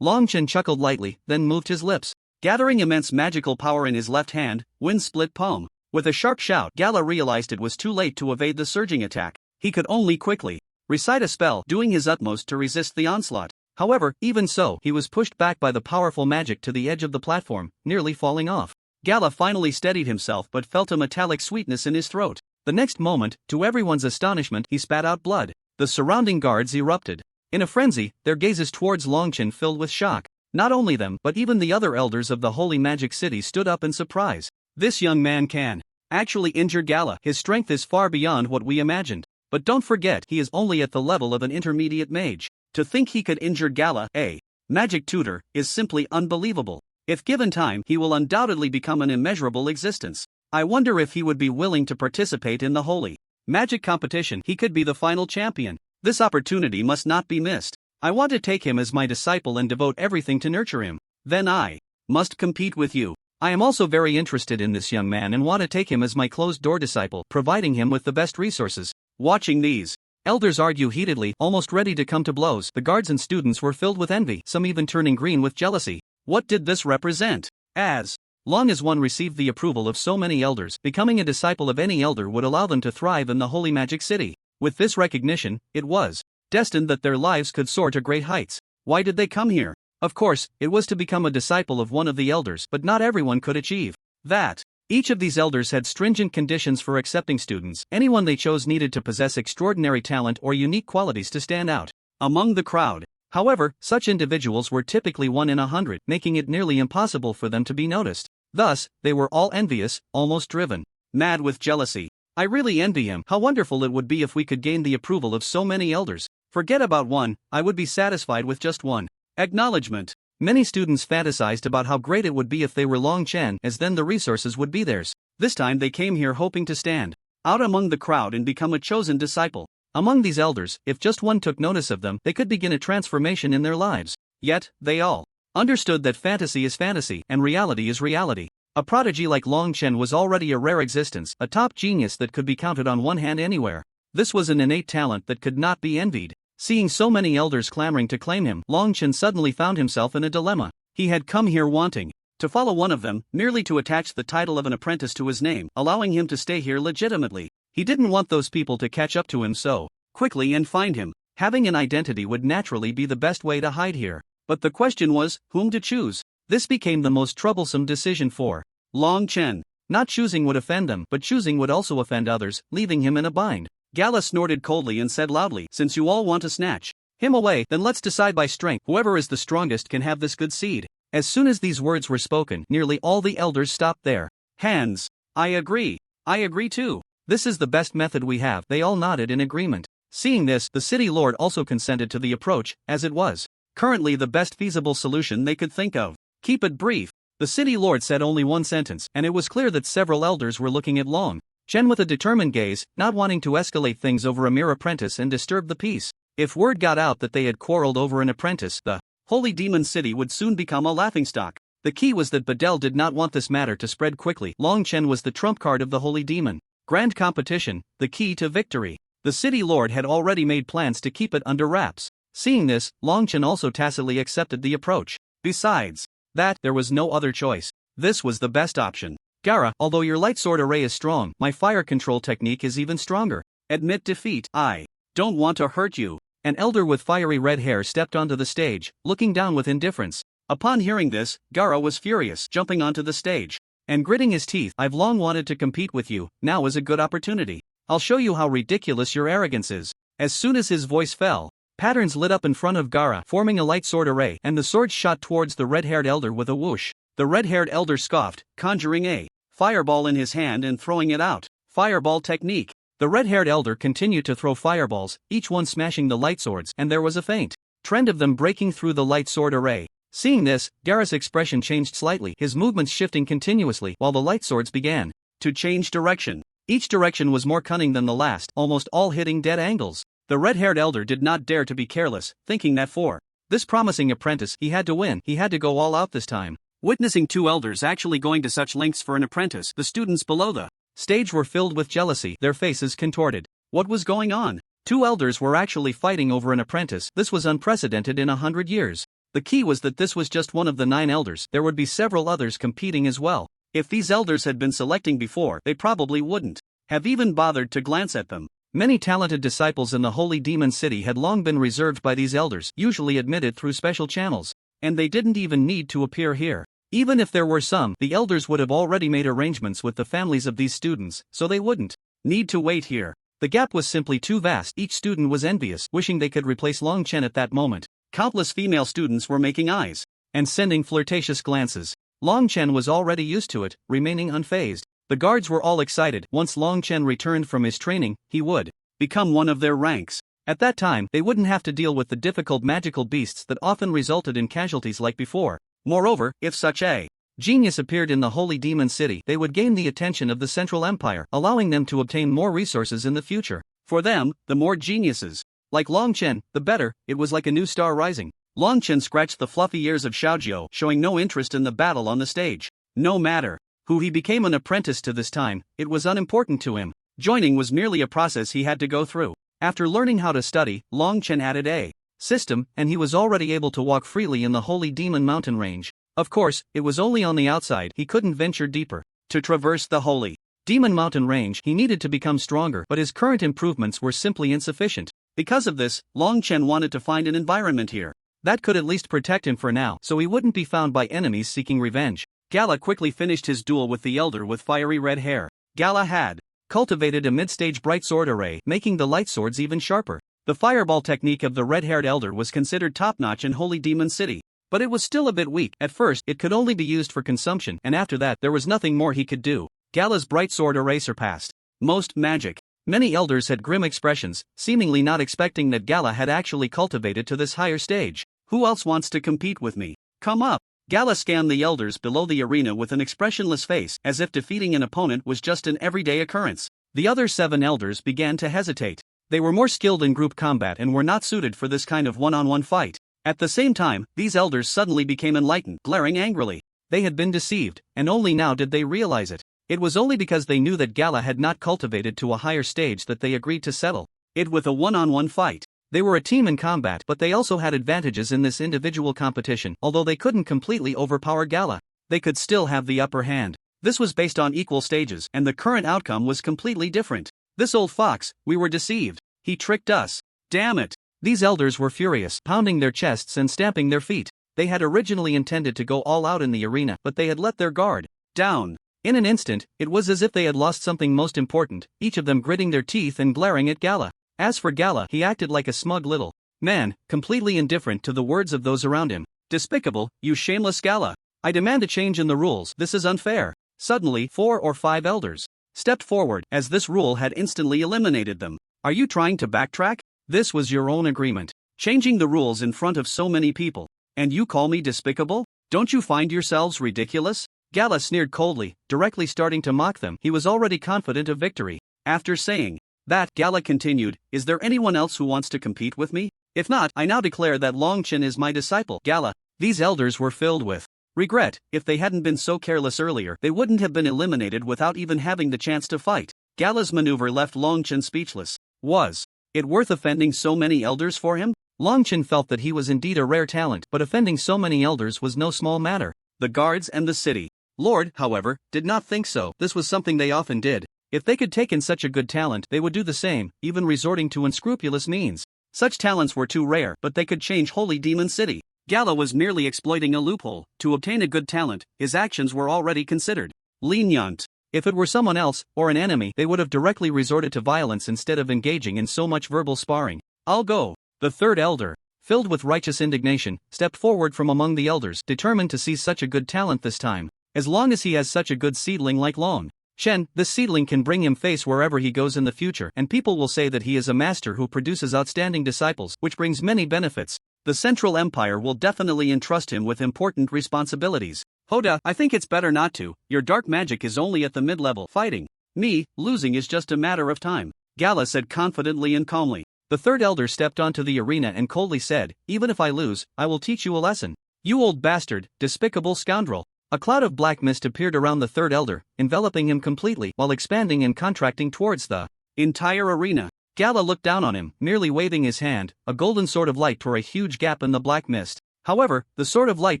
Long Chen chuckled lightly, then moved his lips. Gathering immense magical power in his left hand, wind split palm. With a sharp shout, Gala realized it was too late to evade the surging attack. He could only quickly recite a spell, doing his utmost to resist the onslaught. However, even so, he was pushed back by the powerful magic to the edge of the platform, nearly falling off. Gala finally steadied himself but felt a metallic sweetness in his throat. The next moment, to everyone's astonishment, he spat out blood. The surrounding guards erupted in a frenzy, their gazes towards Long Chen filled with shock. Not only them, but even the other elders of the Holy Magic City stood up in surprise. This young man can actually injure Gala. His strength is far beyond what we imagined. But don't forget, he is only at the level of an intermediate mage. To think he could injure Gala, a magic tutor, is simply unbelievable. If given time, he will undoubtedly become an immeasurable existence. I wonder if he would be willing to participate in the Holy Magic competition. He could be the final champion. This opportunity must not be missed. I want to take him as my disciple and devote everything to nurture him. Then I must compete with you. I am also very interested in this young man and want to take him as my closed-door disciple, providing him with the best resources. Watching these elders argue heatedly, almost ready to come to blows, the guards and students were filled with envy, some even turning green with jealousy. What did this represent? As long as one received the approval of so many elders, becoming a disciple of any elder would allow them to thrive in the Holy Magic City. With this recognition, it was destined that their lives could soar to great heights. Why did they come here? Of course, it was to become a disciple of one of the elders, but not everyone could achieve that. Each of these elders had stringent conditions for accepting students. Anyone they chose needed to possess extraordinary talent or unique qualities to stand out among the crowd. However, such individuals were typically 1 in 100, making it nearly impossible for them to be noticed. Thus, they were all envious, almost driven mad with jealousy. I really envy him. How wonderful it would be if we could gain the approval of so many elders. Forget about one, I would be satisfied with just one acknowledgement. Many students fantasized about how great it would be if they were Long Chen, as then the resources would be theirs. This time they came here hoping to stand out among the crowd and become a chosen disciple. Among these elders, if just one took notice of them, they could begin a transformation in their lives. Yet, they all understood that fantasy is fantasy, and reality is reality. A prodigy like Long Chen was already a rare existence, a top genius that could be counted on one hand anywhere. This was an innate talent that could not be envied. Seeing so many elders clamoring to claim him, Long Chen suddenly found himself in a dilemma. He had come here wanting to follow one of them, merely to attach the title of an apprentice to his name, allowing him to stay here legitimately. He didn't want those people to catch up to him so quickly and find him. Having an identity would naturally be the best way to hide here. But the question was, whom to choose? This became the most troublesome decision for Long Chen. Not choosing would offend them, but choosing would also offend others, leaving him in a bind. Gala snorted coldly and said loudly, since you all want to snatch him away, then let's decide by strength. Whoever is the strongest can have this good seed. As soon as these words were spoken, nearly all the elders stopped their hands. I agree. I agree too. This is the best method we have, they all nodded in agreement. Seeing this, the city lord also consented to the approach, as it was currently the best feasible solution they could think of. Keep it brief. The city lord said only one sentence, and it was clear that several elders were looking at Long Chen with a determined gaze, not wanting to escalate things over a mere apprentice and disturb the peace. If word got out that they had quarreled over an apprentice, the Holy Demon City would soon become a laughingstock. The key was that Bedell did not want this matter to spread quickly. Long Chen was the trump card of the Holy Demon. Grand competition, the key to victory. The city lord had already made plans to keep it under wraps. Seeing this, Long Chen also tacitly accepted the approach. Besides that, there was no other choice. This was the best option. Gara, although your light sword array is strong, my fire control technique is even stronger. Admit defeat. I don't want to hurt you. An elder with fiery red hair stepped onto the stage, looking down with indifference. Upon hearing this, Gara was furious, jumping onto the stage and gritting his teeth. I've long wanted to compete with you, now is a good opportunity. I'll show you how ridiculous your arrogance is. As soon as his voice fell, patterns lit up in front of Gara, forming a light sword array, and the sword shot towards the red-haired elder with a whoosh. The red-haired elder scoffed, conjuring a fireball in his hand and throwing it out. Fireball technique. The red-haired elder continued to throw fireballs, each one smashing the light swords, and there was a faint trend of them breaking through the light sword array. Seeing this, Gara's expression changed slightly, his movements shifting continuously, while the light swords began to change direction. Each direction was more cunning than the last, almost all hitting dead angles. The red-haired elder did not dare to be careless, thinking that for this promising apprentice, he had to win, he had to go all out this time. Witnessing two elders actually going to such lengths for an apprentice, the students below the stage were filled with jealousy, their faces contorted. What was going on? Two elders were actually fighting over an apprentice. This was unprecedented in 100 years. The key was that this was just one of the 9 elders, there would be several others competing as well. If these elders had been selecting before, they probably wouldn't have even bothered to glance at them. Many talented disciples in the Holy Demon City had long been reserved by these elders, usually admitted through special channels, and they didn't even need to appear here. Even if there were some, the elders would have already made arrangements with the families of these students, so they wouldn't need to wait here. The gap was simply too vast, each student was envious, wishing they could replace Long Chen at that moment. Countless female students were making eyes and sending flirtatious glances. Long Chen was already used to it, remaining unfazed. The guards were all excited. Once Long Chen returned from his training, he would become one of their ranks. At that time, they wouldn't have to deal with the difficult magical beasts that often resulted in casualties like before. Moreover, if such a genius appeared in the Holy Demon City, they would gain the attention of the Central Empire, allowing them to obtain more resources in the future. For them, the more geniuses like Long Chen, the better. It was like a new star rising. Long Chen scratched the fluffy ears of Xiaojiu, showing no interest in the battle on the stage. No matter who he became an apprentice to this time, it was unimportant to him. Joining was merely a process he had to go through. After learning how to study, Long Chen added a system, and he was already able to walk freely in the Holy Demon Mountain range. Of course, it was only on the outside, he couldn't venture deeper. To traverse the Holy Demon Mountain range, he needed to become stronger, but his current improvements were simply insufficient. Because of this, Long Chen wanted to find an environment here that could at least protect him for now, so he wouldn't be found by enemies seeking revenge. Gala quickly finished his duel with the elder with fiery red hair. Gala had cultivated a mid-stage bright sword array, making the light swords even sharper. The fireball technique of the red-haired elder was considered top-notch in Holy Demon City, but it was still a bit weak. At first, it could only be used for consumption, and after that, there was nothing more he could do. Gala's bright sword array surpassed most magic. Many elders had grim expressions, seemingly not expecting that Gala had actually cultivated to this higher stage. Who else wants to compete with me? Come up. Gala scanned the elders below the arena with an expressionless face, as if defeating an opponent was just an everyday occurrence. The other 7 elders began to hesitate. They were more skilled in group combat and were not suited for this kind of one-on-one fight. At the same time, these elders suddenly became enlightened, glaring angrily. They had been deceived, and only now did they realize it. It was only because they knew that Gala had not cultivated to a higher stage that they agreed to settle it with a one-on-one fight. They were a team in combat, but they also had advantages in this individual competition. Although they couldn't completely overpower Gala, they could still have the upper hand. This was based on equal stages, and the current outcome was completely different. This old fox, we were deceived. He tricked us. Damn it. These elders were furious, pounding their chests and stamping their feet. They had originally intended to go all out in the arena, but they had let their guard down. In an instant, it was as if they had lost something most important, each of them gritting their teeth and glaring at Gala. As for Gala, he acted like a smug little man, completely indifferent to the words of those around him. Despicable, you shameless Gala. I demand a change in the rules, this is unfair. Suddenly, 4 or 5 elders stepped forward, as this rule had instantly eliminated them. Are you trying to backtrack? This was your own agreement. Changing the rules in front of so many people. And you call me despicable? Don't you find yourselves ridiculous? Gala sneered coldly, directly starting to mock them. He was already confident of victory. After saying that, Gala continued, is there anyone else who wants to compete with me? If not, I now declare that Longchen is my disciple. Gala. These elders were filled with regret. If they hadn't been so careless earlier, they wouldn't have been eliminated without even having the chance to fight. Gala's maneuver left Longchen speechless. Was it worth offending so many elders for him? Longchen felt that he was indeed a rare talent, but offending so many elders was no small matter. The guards and the city lord, however, did not think so. This was something they often did. If they could take in such a good talent, they would do the same, even resorting to unscrupulous means. Such talents were too rare, but they could change Holy Demon City. Gala was merely exploiting a loophole. To obtain a good talent, his actions were already considered lenient. If it were someone else, or an enemy, they would have directly resorted to violence instead of engaging in so much verbal sparring. I'll go. The third elder, filled with righteous indignation, stepped forward from among the elders, determined to seize such a good talent this time. As long as he has such a good seedling like Long Chen, this seedling can bring him face wherever he goes in the future, and people will say that he is a master who produces outstanding disciples, which brings many benefits. The Central Empire will definitely entrust him with important responsibilities. Hoda, I think it's better not to. Your dark magic is only at the mid-level. Fighting me, losing is just a matter of time. Gala said confidently and calmly. The third elder stepped onto the arena and coldly said, even if I lose, I will teach you a lesson. You old bastard, despicable scoundrel. A cloud of black mist appeared around the third elder, enveloping him completely while expanding and contracting towards the entire arena. Gala looked down on him, merely waving his hand. A golden sword of light tore a huge gap in the black mist. However, the sword of light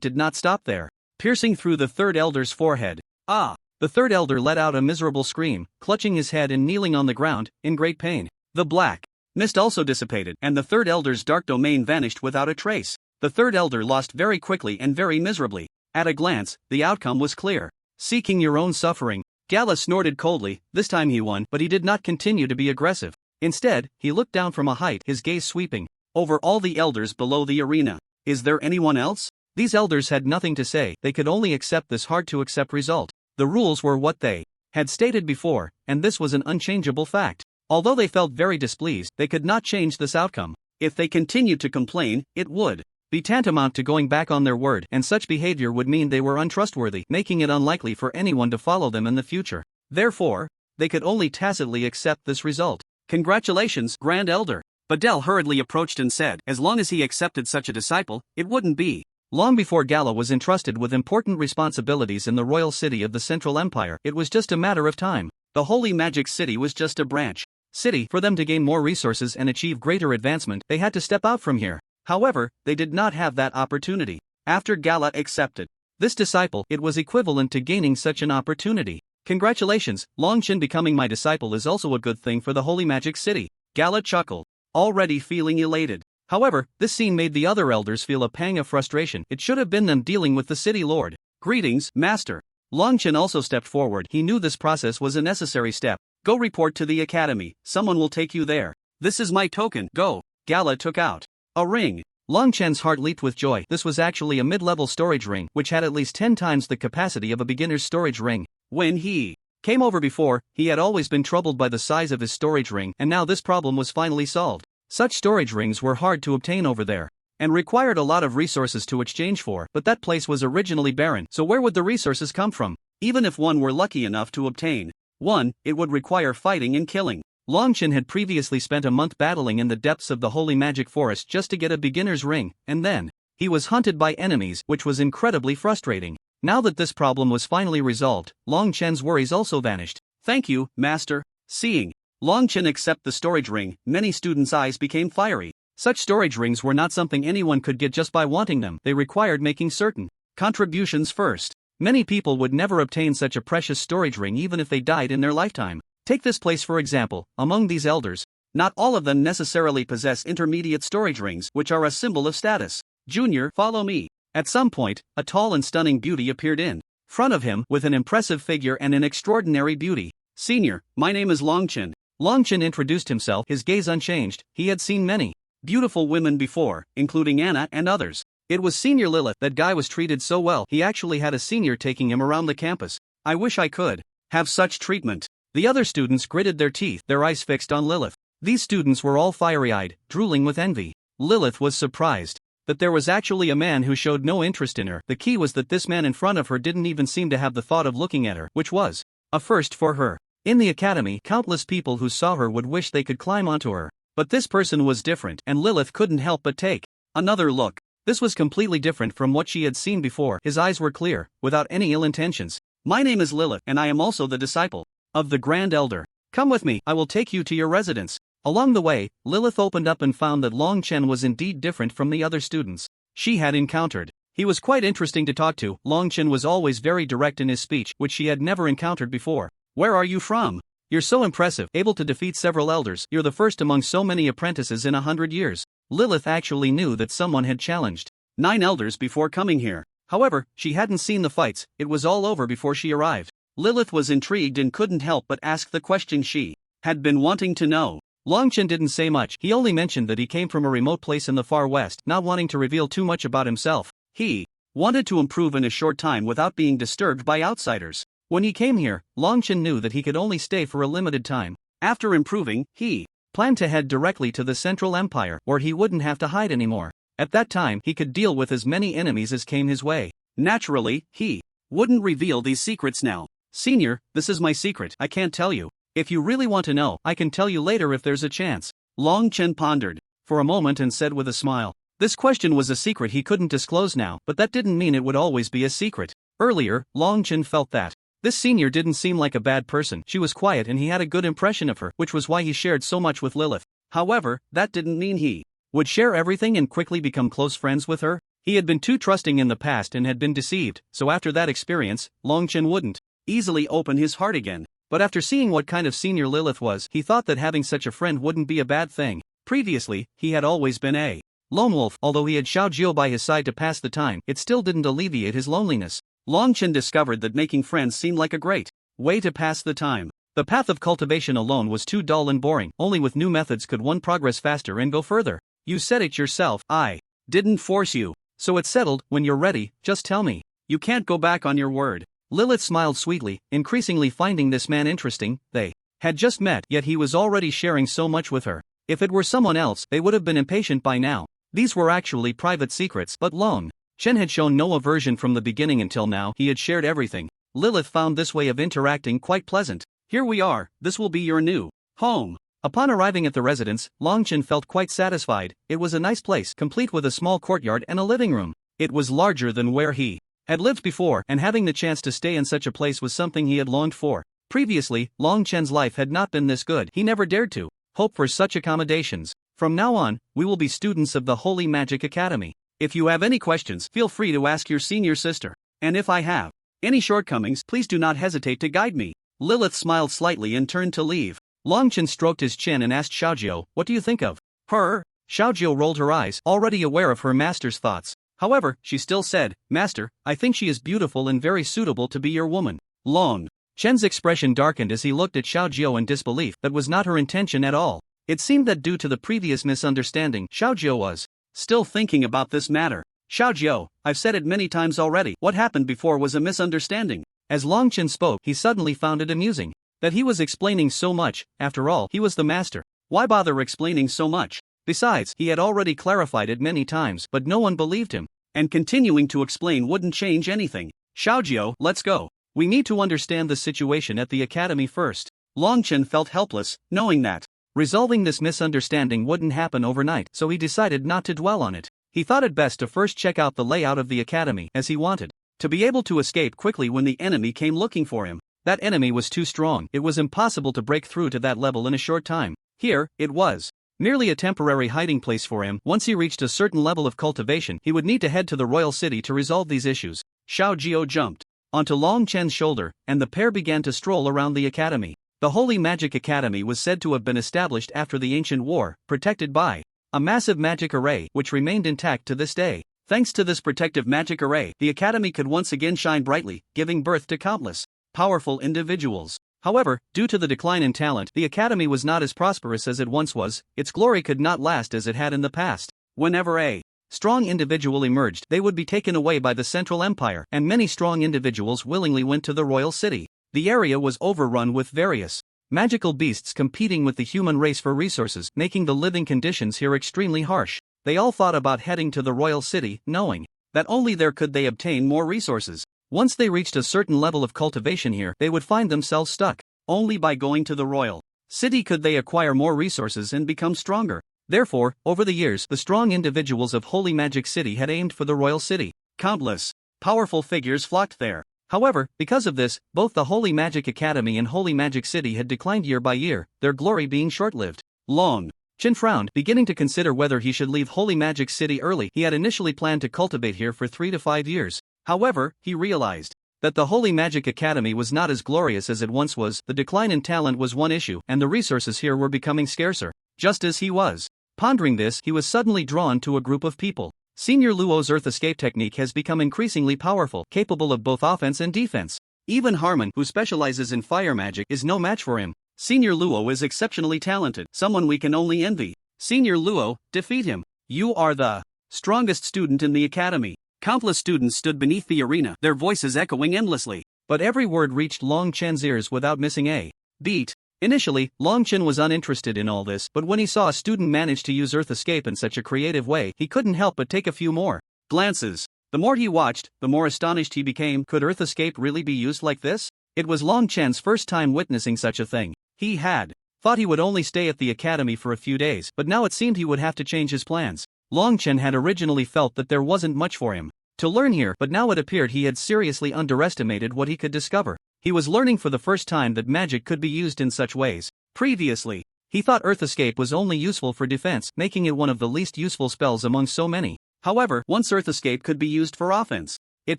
did not stop there, piercing through the third elder's forehead. Ah! The third elder let out a miserable scream, clutching his head and kneeling on the ground, in great pain. The black mist also dissipated, and the third elder's dark domain vanished without a trace. The third elder lost very quickly and very miserably. At a glance, the outcome was clear. Seeking your own suffering. Gala snorted coldly. This time he won, but he did not continue to be aggressive. Instead, he looked down from a height, his gaze sweeping over all the elders below the arena. Is there anyone else? These elders had nothing to say. They could only accept this hard-to-accept result. The rules were what they had stated before, and this was an unchangeable fact. Although they felt very displeased, they could not change this outcome. If they continued to complain, it would be tantamount to going back on their word, and such behavior would mean they were untrustworthy, making it unlikely for anyone to follow them in the future. Therefore, they could only tacitly accept this result. Congratulations, Grand Elder. Badel hurriedly approached and said, as long as he accepted such a disciple, it wouldn't be long before Gala was entrusted with important responsibilities in the royal city of the Central Empire. It was just a matter of time. The Holy Magic City was just a branch city. For them to gain more resources and achieve greater advancement, they had to step out from here. However, they did not have that opportunity. After Gala accepted this disciple, it was equivalent to gaining such an opportunity. Congratulations, Longchen becoming my disciple is also a good thing for the Holy Magic City. Gala chuckled, already feeling elated. However, this scene made the other elders feel a pang of frustration. It should have been them dealing with the city lord. Greetings, master. Longchen also stepped forward. He knew this process was a necessary step. Go report to the academy. Someone will take you there. This is my token. Go. Gala took out a ring. Longchen's heart leaped with joy. This was actually a mid-level storage ring, which had at least 10 times the capacity of a beginner's storage ring. When he came over before, he had always been troubled by the size of his storage ring, and now this problem was finally solved. Such storage rings were hard to obtain over there, and required a lot of resources to exchange for, but that place was originally barren, so where would the resources come from? Even if one were lucky enough to obtain one, it would require fighting and killing. Longchen had previously spent a month battling in the depths of the Holy Magic Forest just to get a beginner's ring, and then he was hunted by enemies, which was incredibly frustrating. Now that this problem was finally resolved, Longchen's worries also vanished. Thank you, master. Seeing Longchen accept the storage ring, many students' eyes became fiery. Such storage rings were not something anyone could get just by wanting them. They required making certain contributions first. Many people would never obtain such a precious storage ring even if they died in their lifetime. Take this place for example. Among these elders, not all of them necessarily possess intermediate storage rings, which are a symbol of status. Junior, follow me. At some point, a tall and stunning beauty appeared in front of him with an impressive figure and an extraordinary beauty. "Senior, my name is Longchen." Longchen introduced himself, his gaze unchanged. He had seen many beautiful women before, including Anna and others. It was Senior Lilith. That guy was treated so well, he actually had a senior taking him around the campus. I wish I could have such treatment. The other students gritted their teeth, their eyes fixed on Lilith. These students were all fiery-eyed, drooling with envy. Lilith was surprised that there was actually a man who showed no interest in her. The key was that this man in front of her didn't even seem to have the thought of looking at her, which was a first for her. In the academy, countless people who saw her would wish they could climb onto her. But this person was different, and Lilith couldn't help but take another look. This was completely different from what she had seen before. His eyes were clear, without any ill intentions. "My name is Lilith, and I am also the disciple of the Grand Elder. Come with me, I will take you to your residence." Along the way, Lilith opened up and found that Longchen was indeed different from the other students she had encountered. He was quite interesting to talk to. Longchen was always very direct in his speech, which she had never encountered before. "Where are you from? You're so impressive, able to defeat several elders. You're the first among so many apprentices in 100 years. Lilith actually knew that someone had challenged 9 elders before coming here. However, she hadn't seen the fights. It was all over before she arrived. Lilith was intrigued and couldn't help but ask the question she had been wanting to know. Longchen didn't say much. He only mentioned that he came from a remote place in the far west, not wanting to reveal too much about himself. He wanted to improve in a short time without being disturbed by outsiders. When he came here, Longchen knew that he could only stay for a limited time. After improving, he planned to head directly to the Central Empire, where he wouldn't have to hide anymore. At that time, he could deal with as many enemies as came his way. Naturally, he wouldn't reveal these secrets now. "Senior, this is my secret. I can't tell you. If you really want to know, I can tell you later if there's a chance." Longchen pondered for a moment and said with a smile. This question was a secret he couldn't disclose now, but that didn't mean it would always be a secret. Earlier, Longchen felt that this senior didn't seem like a bad person. She was quiet and he had a good impression of her, which was why he shared so much with Lilith. However, that didn't mean he would share everything and quickly become close friends with her. He had been too trusting in the past and had been deceived, so after that experience, Longchen wouldn't easily open his heart again. But after seeing what kind of senior Lilith was, he thought that having such a friend wouldn't be a bad thing. Previously, he had always been a lone wolf. Although he had Xiaojiu by his side to pass the time, it still didn't alleviate his loneliness. Longchen discovered that making friends seemed like a great way to pass the time. The path of cultivation alone was too dull and boring. Only with new methods could one progress faster and go further. "You said it yourself. I didn't force you. So it's settled. When you're ready, just tell me. You can't go back on your word." Lilith smiled sweetly, increasingly finding this man interesting. They had just met, yet he was already sharing so much with her. If it were someone else, they would have been impatient by now. These were actually private secrets, but Longchen had shown no aversion from the beginning until now. He had shared everything. Lilith found this way of interacting quite pleasant. "Here we are. This will be your new home." Upon arriving at the residence, Longchen felt quite satisfied. It was a nice place, complete with a small courtyard and a living room. It was larger than where he had lived before, and having the chance to stay in such a place was something he had longed for. Previously, Longchen's life had not been this good. He never dared to hope for such accommodations. "From now on, we will be students of the Holy Magic Academy. If you have any questions, feel free to ask your senior sister. And if I have any shortcomings, please do not hesitate to guide me." Lilith smiled slightly and turned to leave. Longchen stroked his chin and asked Xiaojiu, "What do you think of her?" Xiaojiu rolled her eyes, already aware of her master's thoughts. However, she still said, "Master, I think she is beautiful and very suitable to be your woman." Longchen's expression darkened as he looked at Xiaojiu in disbelief. That was not her intention at all. It seemed that due to the previous misunderstanding, Xiaojiu was still thinking about this matter. "Xiaojiu, I've said it many times already. What happened before was a misunderstanding." As Longchen spoke, he suddenly found it amusing that he was explaining so much. After all, he was the master. Why bother explaining so much? Besides, he had already clarified it many times, but no one believed him. And continuing to explain wouldn't change anything. "Xiaojiu, let's go. We need to understand the situation at the academy first." Longchen felt helpless, knowing that resolving this misunderstanding wouldn't happen overnight, so he decided not to dwell on it. He thought it best to first check out the layout of the academy, as he wanted to be able to escape quickly when the enemy came looking for him. That enemy was too strong. It was impossible to break through to that level in a short time. Here, it was merely a temporary hiding place for him. Once he reached a certain level of cultivation, he would need to head to the royal city to resolve these issues. Xiaojiu jumped onto Longchen's shoulder, and the pair began to stroll around the academy. The Holy Magic Academy was said to have been established after the ancient war, protected by a massive magic array, which remained intact to this day. Thanks to this protective magic array, the academy could once again shine brightly, giving birth to countless powerful individuals. However, due to the decline in talent, the academy was not as prosperous as it once was. Its glory could not last as it had in the past. Whenever a strong individual emerged, they would be taken away by the Central Empire, and many strong individuals willingly went to the royal city. The area was overrun with various magical beasts competing with the human race for resources, making the living conditions here extremely harsh. They all thought about heading to the royal city, knowing that only there could they obtain more resources. Once they reached a certain level of cultivation here, they would find themselves stuck. Only by going to the royal city could they acquire more resources and become stronger. Therefore, over the years, the strong individuals of Holy Magic City had aimed for the royal city. Countless powerful figures flocked there. However, because of this, both the Holy Magic Academy and Holy Magic City had declined year by year, their glory being short-lived. Long Chen frowned, beginning to consider whether he should leave Holy Magic City early. He had initially planned to cultivate here for 3 to 5 years. However, he realized that the Holy Magic Academy was not as glorious as it once was. The decline in talent was one issue, and the resources here were becoming scarcer. Just as he was pondering this, he was suddenly drawn to a group of people. Senior Luo's Earth Escape technique has become increasingly powerful, capable of both offense and defense. Even Harmon, who specializes in fire magic, is no match for him. Senior Luo is exceptionally talented, someone we can only envy. Senior Luo, defeat him. You are the strongest student in the academy. Countless students stood beneath the arena, their voices echoing endlessly. But every word reached Long Chen's ears without missing a beat. Initially, Long Chen was uninterested in all this, but when he saw a student manage to use Earth Escape in such a creative way, he couldn't help but take a few more glances. The more he watched, the more astonished he became. Could Earth Escape really be used like this? It was Long Chen's first time witnessing such a thing. He had thought he would only stay at the academy for a few days, but now it seemed he would have to change his plans. Long Chen had originally felt that there wasn't much for him to learn here, but now it appeared he had seriously underestimated what he could discover. He was learning for the first time that magic could be used in such ways. Previously, he thought Earth Escape was only useful for defense, making it one of the least useful spells among so many. However, once Earth Escape could be used for offense, it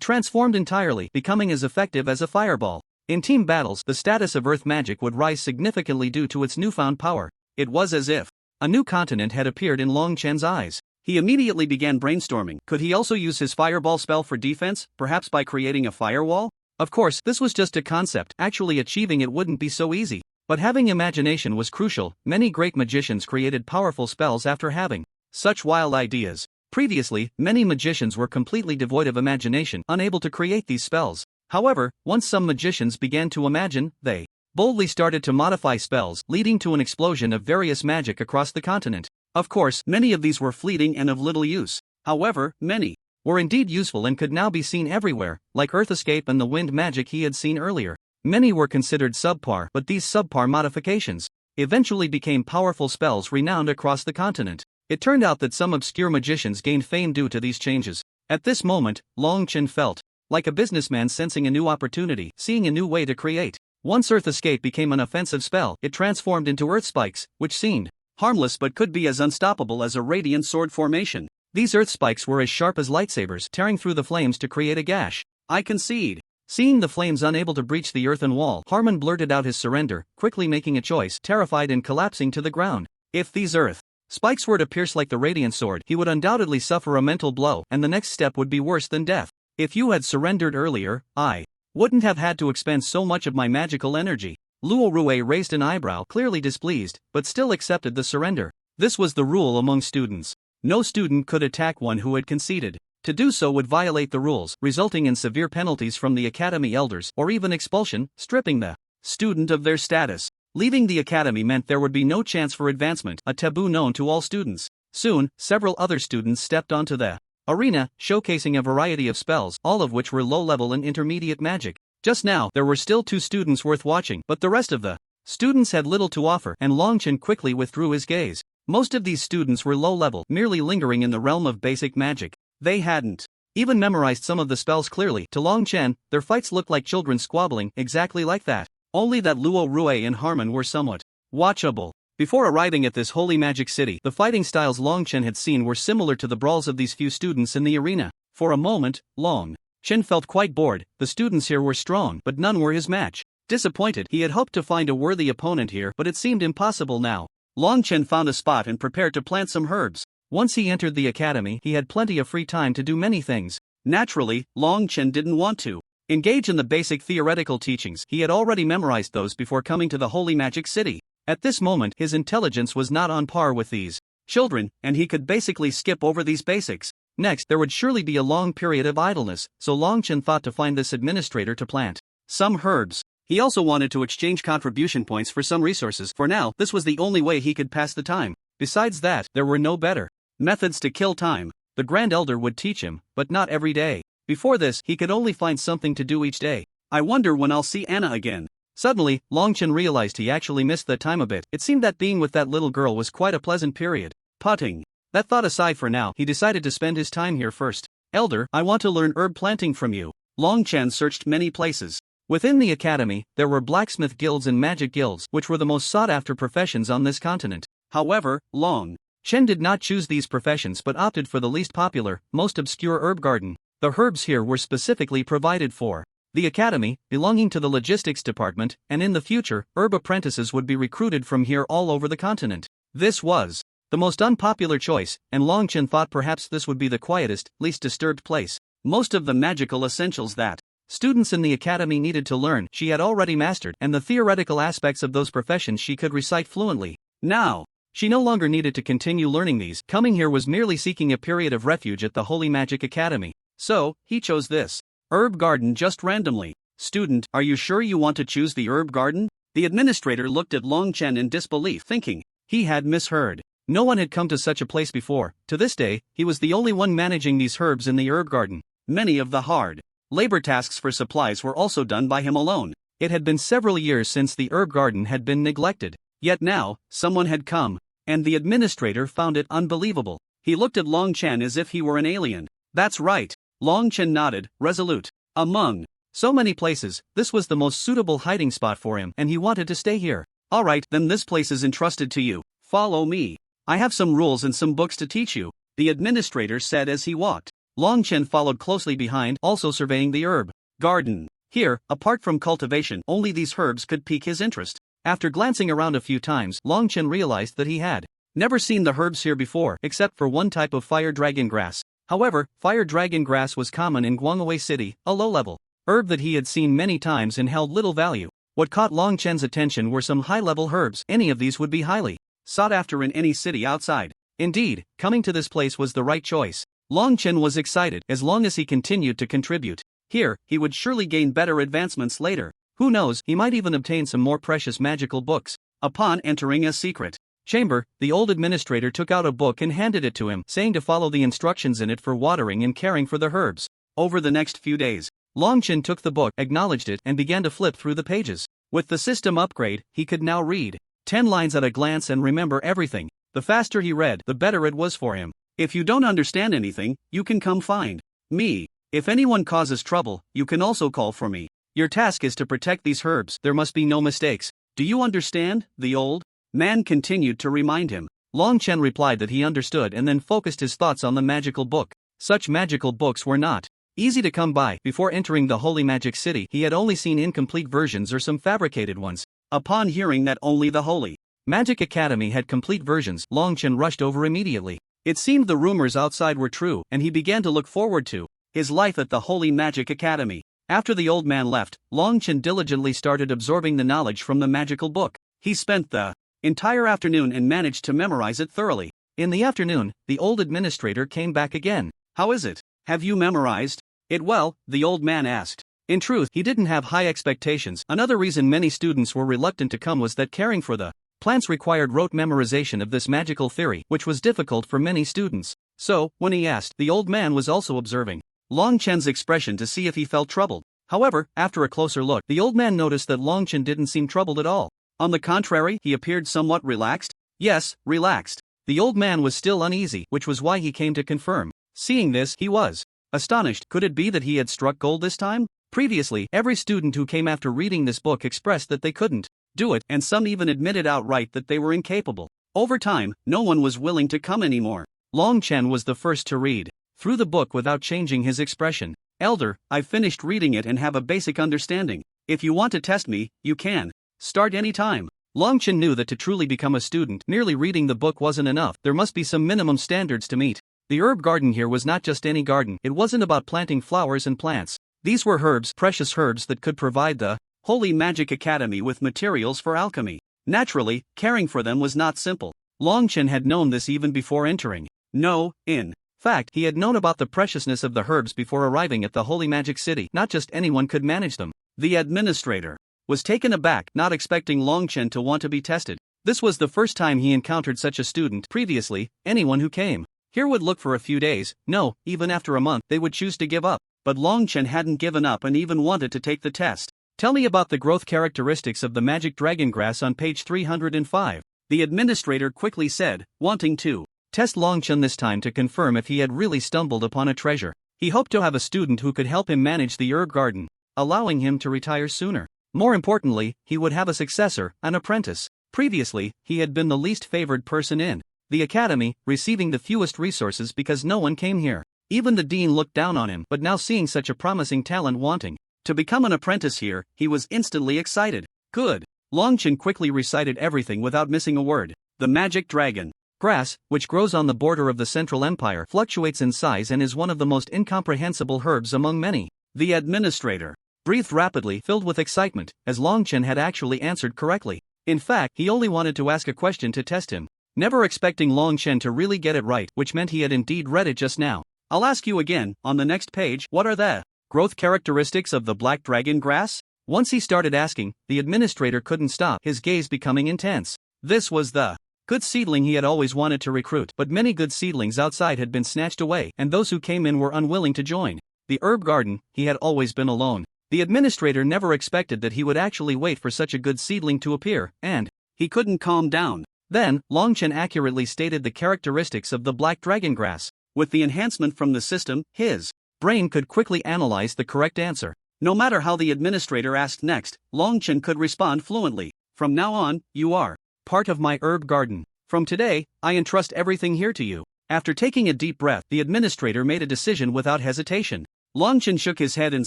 transformed entirely, becoming as effective as a fireball. In team battles, the status of Earth magic would rise significantly due to its newfound power. It was as if a new continent had appeared in Long Chen's eyes. He immediately began brainstorming. Could he also use his fireball spell for defense, perhaps by creating a firewall? Of course, this was just a concept. Actually achieving it wouldn't be so easy. But having imagination was crucial. Many great magicians created powerful spells after having such wild ideas. Previously, many magicians were completely devoid of imagination, unable to create these spells. However, once some magicians began to imagine, they boldly started to modify spells, leading to an explosion of various magic across the continent. Of course, many of these were fleeting and of little use. However, many were indeed useful and could now be seen everywhere, like Earth Escape and the wind magic he had seen earlier. Many were considered subpar, but these subpar modifications eventually became powerful spells renowned across the continent. It turned out that some obscure magicians gained fame due to these changes. At this moment, Long Chen felt like a businessman sensing a new opportunity, seeing a new way to create. Once Earth Escape became an offensive spell, it transformed into Earth Spikes, which seemed harmless but could be as unstoppable as a radiant sword formation. These Earth Spikes were as sharp as lightsabers, tearing through the flames to create a gash. I concede. Seeing the flames unable to breach the earthen wall, Harmon blurted out his surrender, quickly making a choice, terrified and collapsing to the ground. If these Earth Spikes were to pierce like the radiant sword, he would undoubtedly suffer a mental blow, and the next step would be worse than death. If you had surrendered earlier, I wouldn't have had to expend so much of my magical energy. Luo Rue raised an eyebrow, clearly displeased, but still accepted the surrender. This was the rule among students. No student could attack one who had conceded. To do so would violate the rules, resulting in severe penalties from the academy elders, or even expulsion, stripping the student of their status. Leaving the academy meant there would be no chance for advancement, a taboo known to all students. Soon, several other students stepped onto the arena, showcasing a variety of spells, all of which were low-level and intermediate magic. Just now, there were still 2 students worth watching, but the rest of the students had little to offer, and Long Chen quickly withdrew his gaze. Most of these students were low-level, merely lingering in the realm of basic magic. They hadn't even memorized some of the spells clearly. To Long Chen, their fights looked like children squabbling, exactly like that. Only that Luo Rue and Harmon were somewhat watchable. Before arriving at this holy magic city, the fighting styles Long Chen had seen were similar to the brawls of these few students in the arena. For a moment, Long Chen felt quite bored. The students here were strong, but none were his match. Disappointed, he had hoped to find a worthy opponent here, but it seemed impossible now. Long Chen found a spot and prepared to plant some herbs. Once he entered the academy, he had plenty of free time to do many things. Naturally, Long Chen didn't want to engage in the basic theoretical teachings. He had already memorized those before coming to the Holy Magic City. At this moment, his intelligence was not on par with these children, and he could basically skip over these basics. Next, there would surely be a long period of idleness, so Long Chen thought to find this administrator to plant some herbs. He also wanted to exchange contribution points for some resources. For now, this was the only way he could pass the time. Besides that, there were no better methods to kill time. The Grand Elder would teach him, but not every day. Before this, he could only find something to do each day. I wonder when I'll see Anna again. Suddenly, Long Chen realized he actually missed that time a bit. It seemed that being with that little girl was quite a pleasant period. Putting that thought aside for now, he decided to spend his time here first. Elder, I want to learn herb planting from you. Long Chen searched many places. Within the academy, there were blacksmith guilds and magic guilds, which were the most sought-after professions on this continent. However, Long Chen did not choose these professions but opted for the least popular, most obscure herb garden. The herbs here were specifically provided for the academy, belonging to the logistics department, and in the future, herb apprentices would be recruited from here all over the continent. This was the most unpopular choice, and Long Chen thought perhaps this would be the quietest, least disturbed place. Most of the magical essentials that students in the academy needed to learn she had already mastered, and the theoretical aspects of those professions she could recite fluently. Now, she no longer needed to continue learning these. Coming here was merely seeking a period of refuge at the Holy Magic Academy. So, he chose this herb garden just randomly. Student, are you sure you want to choose the herb garden? The administrator looked at Long Chen in disbelief, thinking he had misheard. No one had come to such a place before. To this day, he was the only one managing these herbs in the herb garden. Many of the hard labor tasks for supplies were also done by him alone. It had been several years since the herb garden had been neglected. Yet now, someone had come, and the administrator found it unbelievable. He looked at Long Chen as if he were an alien. That's right. Long Chen nodded, resolute. Among so many places, this was the most suitable hiding spot for him, and he wanted to stay here. Alright, then this place is entrusted to you. Follow me. I have some rules and some books to teach you, the administrator said as he walked. Long Chen followed closely behind, also surveying the herb garden. Here, apart from cultivation, only these herbs could pique his interest. After glancing around a few times, Long Chen realized that he had never seen the herbs here before, except for one type of fire dragon grass. However, fire dragon grass was common in Guangwei City, a low-level herb that he had seen many times and held little value. What caught Long Chen's attention were some high-level herbs. Any of these would be highly sought after in any city outside. Indeed, coming to this place was the right choice. Long Chen was excited. As long as he continued to contribute here, he would surely gain better advancements later. Who knows, he might even obtain some more precious magical books. Upon entering a secret chamber, the old administrator took out a book and handed it to him, saying to follow the instructions in it for watering and caring for the herbs. Over the next few days, Long Chen took the book, acknowledged it, and began to flip through the pages. With the system upgrade, he could now read 10 lines at a glance and remember everything. The faster he read, the better it was for him. If you don't understand anything, you can come find me. If anyone causes trouble, you can also call for me. Your task is to protect these herbs. There must be no mistakes. Do you understand? The old man continued to remind him. Long Chen replied that he understood and then focused his thoughts on the magical book. Such magical books were not easy to come by. Before entering the Holy Magic City, he had only seen incomplete versions or some fabricated ones. Upon hearing that only the Holy Magic Academy had complete versions, Long Chen rushed over immediately. It seemed the rumors outside were true, and he began to look forward to his life at the Holy Magic Academy. After the old man left, Long Chen diligently started absorbing the knowledge from the magical book. He spent the entire afternoon and managed to memorize it thoroughly. In the afternoon, the old administrator came back again. How is it? Have you memorized it well? The old man asked. In truth, he didn't have high expectations. Another reason many students were reluctant to come was that caring for the plants required rote memorization of this magical theory, which was difficult for many students. So, when he asked, the old man was also observing Long Chen's expression to see if he felt troubled. However, after a closer look, the old man noticed that Long Chen didn't seem troubled at all. On the contrary, he appeared somewhat relaxed. Yes, relaxed. The old man was still uneasy, which was why he came to confirm. Seeing this, he was astonished. Could it be that he had struck gold this time? Previously, every student who came after reading this book expressed that they couldn't do it, and some even admitted outright that they were incapable. Over time, no one was willing to come anymore. Long Chen was the first to read through the book without changing his expression. Elder, I've finished reading it and have a basic understanding. If you want to test me, you can start any time. Long Chen knew that to truly become a student, merely reading the book wasn't enough. There must be some minimum standards to meet. The herb garden here was not just any garden. It wasn't about planting flowers and plants. These were herbs, precious herbs that could provide the Holy Magic Academy with materials for alchemy. Naturally, caring for them was not simple. Long Chen had known this even before entering. In fact, he had known about the preciousness of the herbs before arriving at the Holy Magic City. Not just anyone could manage them. The administrator was taken aback, not expecting Long Chen to want to be tested. This was the first time he encountered such a student. Previously, anyone who came here would look for a few days. No, even after a month, they would choose to give up. But Long Chen hadn't given up and even wanted to take the test. Tell me about the growth characteristics of the magic dragon grass on page 305. The administrator quickly said, wanting to test Long Chen this time to confirm if he had really stumbled upon a treasure. He hoped to have a student who could help him manage the herb garden, allowing him to retire sooner. More importantly, he would have a successor, an apprentice. Previously, he had been the least favored person in the academy, receiving the fewest resources because no one came here. Even the dean looked down on him, but now seeing such a promising talent wanting to become an apprentice here, he was instantly excited. Good. Long Chen quickly recited everything without missing a word. The magic dragon grass, which grows on the border of the Central Empire, fluctuates in size and is one of the most incomprehensible herbs among many. The administrator breathed rapidly, filled with excitement, as Long Chen had actually answered correctly. In fact, he only wanted to ask a question to test him, never expecting Long Chen to really get it right, which meant he had indeed read it just now. I'll ask you again, on the next page, what are the growth characteristics of the black dragon grass? Once he started asking, the administrator couldn't stop, his gaze becoming intense. This was the good seedling he had always wanted to recruit, but many good seedlings outside had been snatched away, and those who came in were unwilling to join the herb garden. He had always been alone. The administrator never expected that he would actually wait for such a good seedling to appear, and he couldn't calm down. Then, Long Chen accurately stated the characteristics of the black dragon grass. With the enhancement from the system, his brain could quickly analyze the correct answer. No matter how the administrator asked next, Long Chen could respond fluently. From now on, you are part of my herb garden. From today, I entrust everything here to you. After taking a deep breath, the administrator made a decision without hesitation. Long Chen shook his head and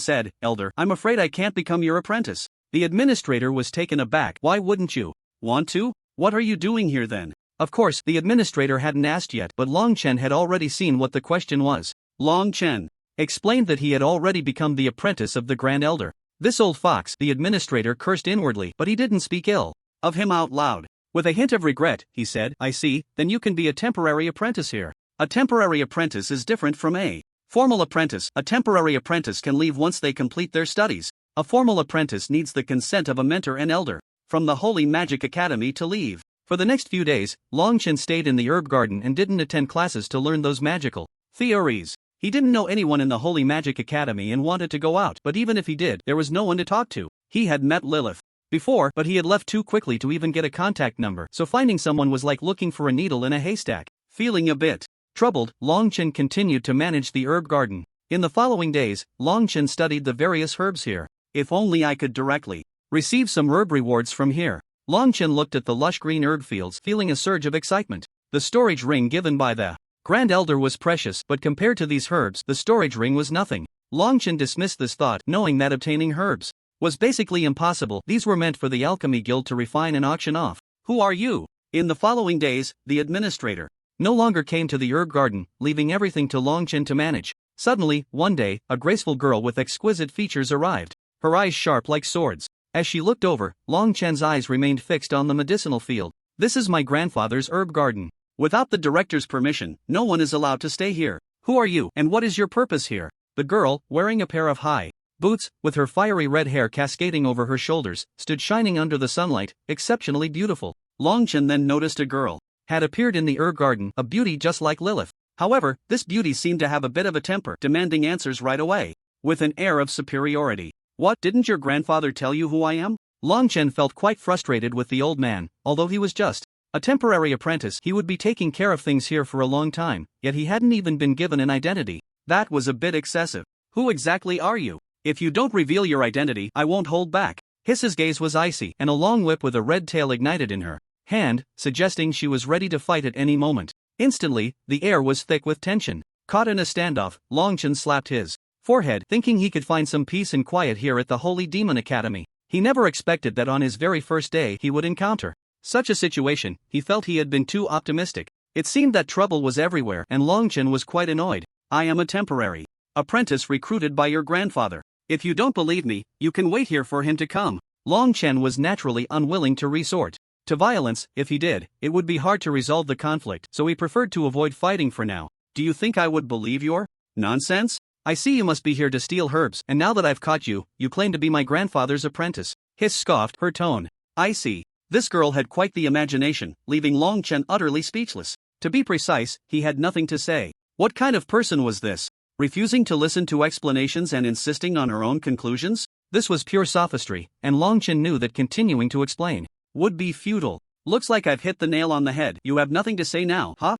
said, Elder, I'm afraid I can't become your apprentice. The administrator was taken aback. Why wouldn't you want to? What are you doing here then? Of course, the administrator hadn't asked yet, but Long Chen had already seen what the question was. Long Chen explained that he had already become the apprentice of the Grand Elder. This old fox, the administrator cursed inwardly, but he didn't speak ill of him out loud. With a hint of regret, he said, I see, then you can be a temporary apprentice here. A temporary apprentice is different from a formal apprentice. A temporary apprentice can leave once they complete their studies. A formal apprentice needs the consent of a mentor and elder from the Holy Magic Academy to leave. For the next few days, Long Chen stayed in the herb garden and didn't attend classes to learn those magical theories. He didn't know anyone in the Holy Magic Academy and wanted to go out, but even if he did, there was no one to talk to. He had met Lilith before, but he had left too quickly to even get a contact number, so finding someone was like looking for a needle in a haystack. Feeling a bit troubled, Long Chen continued to manage the herb garden. In the following days, Long Chen studied the various herbs here. If only I could directly receive some herb rewards from here. Long Chen looked at the lush green herb fields, feeling a surge of excitement. The storage ring given by the Grand Elder was precious, but compared to these herbs, the storage ring was nothing. Long Chen dismissed this thought, knowing that obtaining herbs was basically impossible. These were meant for the alchemy guild to refine and auction off. Who are you? In the following days, the administrator no longer came to the herb garden, leaving everything to Long Chen to manage. Suddenly, one day, a graceful girl with exquisite features arrived, her eyes sharp like swords. As she looked over, Long Chen's eyes remained fixed on the medicinal field. This is my grandfather's herb garden. Without the director's permission, no one is allowed to stay here. Who are you, and what is your purpose here? The girl, wearing a pair of high boots, with her fiery red hair cascading over her shoulders, stood shining under the sunlight, exceptionally beautiful. Long Chen then noticed a girl had appeared in the herb garden, a beauty just like Lilith. However, this beauty seemed to have a bit of a temper, demanding answers right away, with an air of superiority. What, didn't your grandfather tell you who I am? Long Chen felt quite frustrated with the old man. Although he was just a temporary apprentice, he would be taking care of things here for a long time, yet he hadn't even been given an identity. That was a bit excessive. Who exactly are you? If you don't reveal your identity, I won't hold back. His gaze was icy, and a long whip with a red tail ignited in her hand, suggesting she was ready to fight at any moment. Instantly, the air was thick with tension. Caught in a standoff, Long Chen slapped his forehead, thinking he could find some peace and quiet here at the Holy Demon Academy. He never expected that on his very first day he would encounter such a situation. He felt he had been too optimistic. It seemed that trouble was everywhere, and Longchen was quite annoyed. I am a temporary apprentice recruited by your grandfather. If you don't believe me, you can wait here for him to come. Longchen was naturally unwilling to resort to violence. If he did, it would be hard to resolve the conflict, so he preferred to avoid fighting for now. Do you think I would believe your nonsense? I see you must be here to steal herbs, and now that I've caught you, you claim to be my grandfather's apprentice. Hiss scoffed, her tone. I see. This girl had quite the imagination, leaving Longchen utterly speechless. To be precise, he had nothing to say. What kind of person was this? Refusing to listen to explanations and insisting on her own conclusions? This was pure sophistry, and Longchen knew that continuing to explain would be futile. Looks like I've hit the nail on the head. You have nothing to say now, huh?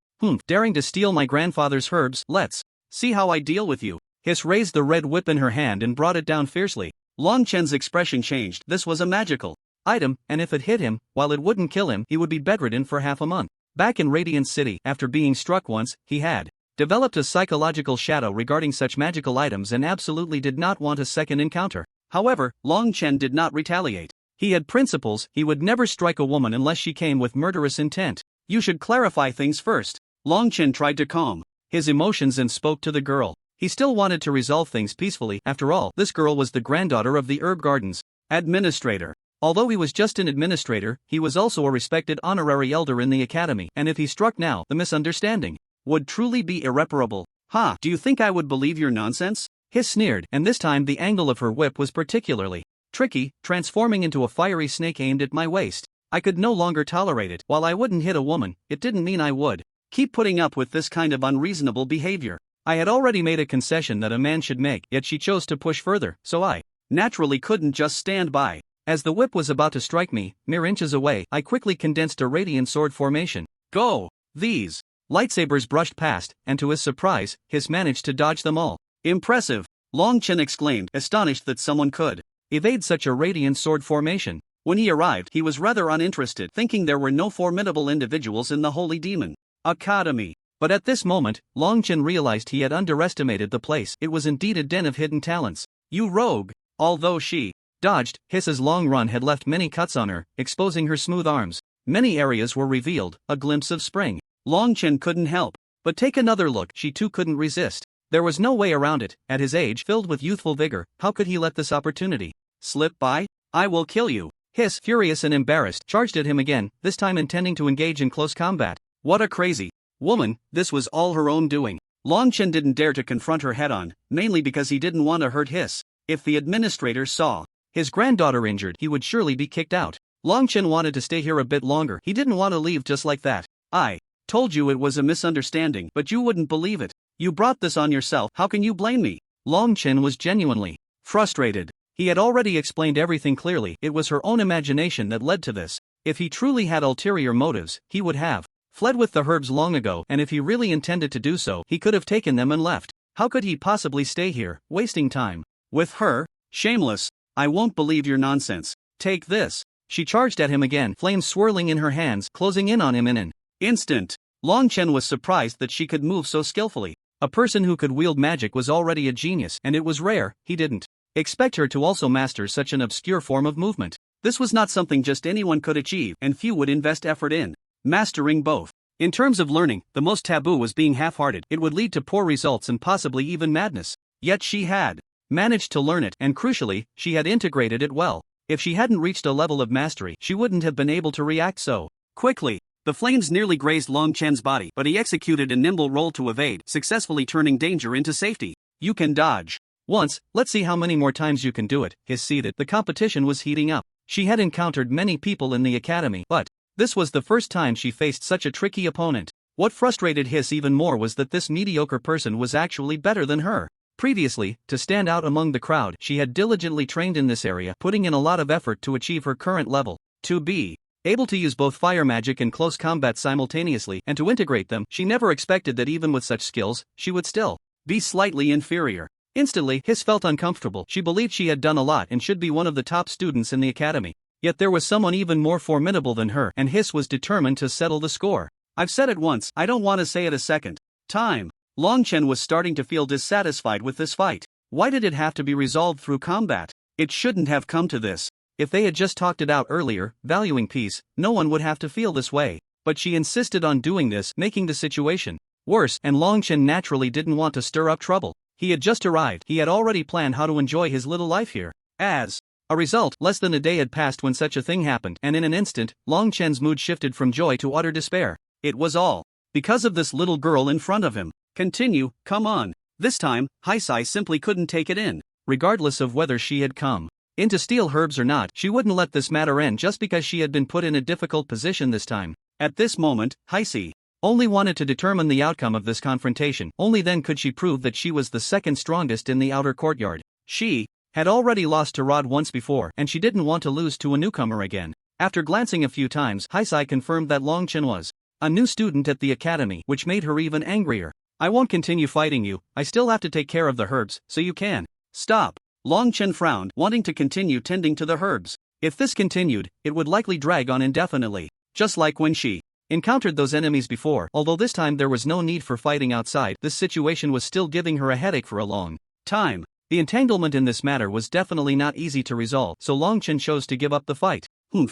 Daring to steal my grandfather's herbs? Let's see how I deal with you. Hiss raised the red whip in her hand and brought it down fiercely. Longchen's expression changed. This was a magical item, and if it hit him, while it wouldn't kill him, he would be bedridden for half a month. Back in Radiant City, after being struck once, he had developed a psychological shadow regarding such magical items and absolutely did not want a second encounter. However, Longchen did not retaliate. He had principles. He would never strike a woman unless she came with murderous intent. You should clarify things first. Longchen tried to calm his emotions and spoke to the girl. He still wanted to resolve things peacefully. After all, this girl was the granddaughter of the Herb Garden's administrator. Although he was just an administrator, he was also a respected honorary elder in the academy, and if he struck now, the misunderstanding would truly be irreparable. Ha! Do you think I would believe your nonsense? Hiss sneered, and this time the angle of her whip was particularly tricky, transforming into a fiery snake aimed at my waist. I could no longer tolerate it. While I wouldn't hit a woman, it didn't mean I would keep putting up with this kind of unreasonable behavior. I had already made a concession that a man should make, yet she chose to push further, so I naturally couldn't just stand by. As the whip was about to strike me, mere inches away, I quickly condensed a radiant sword formation. Go! These lightsabers brushed past, and to his surprise, Hiss managed to dodge them all. Impressive! Longchen exclaimed, astonished that someone could evade such a radiant sword formation. When he arrived, he was rather uninterested, thinking there were no formidable individuals in the Holy Demon Academy. But at this moment, Longchen realized he had underestimated the place. It was indeed a den of hidden talents. You rogue! Although she dodged, Hiss's long run had left many cuts on her, exposing her smooth arms. Many areas were revealed, a glimpse of spring. Longchen couldn't help but take another look. She too couldn't resist. There was no way around it. At his age, filled with youthful vigor, how could he let this opportunity slip by? I will kill you! Hiss, furious and embarrassed, charged at him again, this time intending to engage in close combat. What a crazy woman! This was all her own doing. Longchen didn't dare to confront her head-on, mainly because he didn't want to hurt Hiss. If the administrator saw his granddaughter injured, he would surely be kicked out. Longchen wanted to stay here a bit longer. He didn't want to leave just like that. I told you it was a misunderstanding, but you wouldn't believe it. You brought this on yourself. How can you blame me? Longchen was genuinely frustrated. He had already explained everything clearly. It was her own imagination that led to this. If he truly had ulterior motives, he would have fled with the herbs long ago, and if he really intended to do so, he could have taken them and left. How could he possibly stay here, wasting time with her? Shameless! I won't believe your nonsense. Take this. She charged at him again, flames swirling in her hands, closing in on him in an instant. Longchen was surprised that she could move so skillfully. A person who could wield magic was already a genius, and it was rare. He didn't expect her to also master such an obscure form of movement. This was not something just anyone could achieve, and few would invest effort in mastering both. In terms of learning, the most taboo was being half-hearted. It would lead to poor results and possibly even madness. Yet she had managed to learn it, and crucially, she had integrated it well. If she hadn't reached a level of mastery, she wouldn't have been able to react so quickly. The flames nearly grazed Longchen's body, but he executed a nimble roll to evade, successfully turning danger into safety. You can dodge once, let's see how many more times you can do it. Hiss seethed. The competition was heating up. She had encountered many people in the academy, but this was the first time she faced such a tricky opponent. What frustrated Hiss even more was that this mediocre person was actually better than her. Previously, to stand out among the crowd, she had diligently trained in this area, putting in a lot of effort to achieve her current level. To be able to use both fire magic and close combat simultaneously, and to integrate them, she never expected that even with such skills, she would still be slightly inferior. Instantly, Hiss felt uncomfortable. She believed she had done a lot and should be one of the top students in the academy. Yet there was someone even more formidable than her, and Hiss was determined to settle the score. I've said it once, I don't want to say it a second time. Longchen was starting to feel dissatisfied with this fight. Why did it have to be resolved through combat? It shouldn't have come to this. If they had just talked it out earlier, valuing peace, no one would have to feel this way. But she insisted on doing this, making the situation worse, and Long Chen naturally didn't want to stir up trouble. He had just arrived, he had already planned how to enjoy his little life here. As a result, less than a day had passed when such a thing happened, and in an instant, Long Chen's mood shifted from joy to utter despair. It was all because of this little girl in front of him. Continue, come on. This time, Haisai simply couldn't take it in. Regardless of whether she had come in to steal herbs or not, she wouldn't let this matter end just because she had been put in a difficult position this time. At this moment, Haisai only wanted to determine the outcome of this confrontation. Only then could she prove that she was the second strongest in the outer courtyard. She had already lost to Rod once before, and she didn't want to lose to a newcomer again. After glancing a few times, Haisai confirmed that Long Chen was a new student at the academy, which made her even angrier. I won't continue fighting you, I still have to take care of the herbs, so you can stop. Long Chen frowned, wanting to continue tending to the herbs. If this continued, it would likely drag on indefinitely. Just like when she encountered those enemies before. Although this time there was no need for fighting outside, this situation was still giving her a headache for a long time. The entanglement in this matter was definitely not easy to resolve, so Long Chen chose to give up the fight.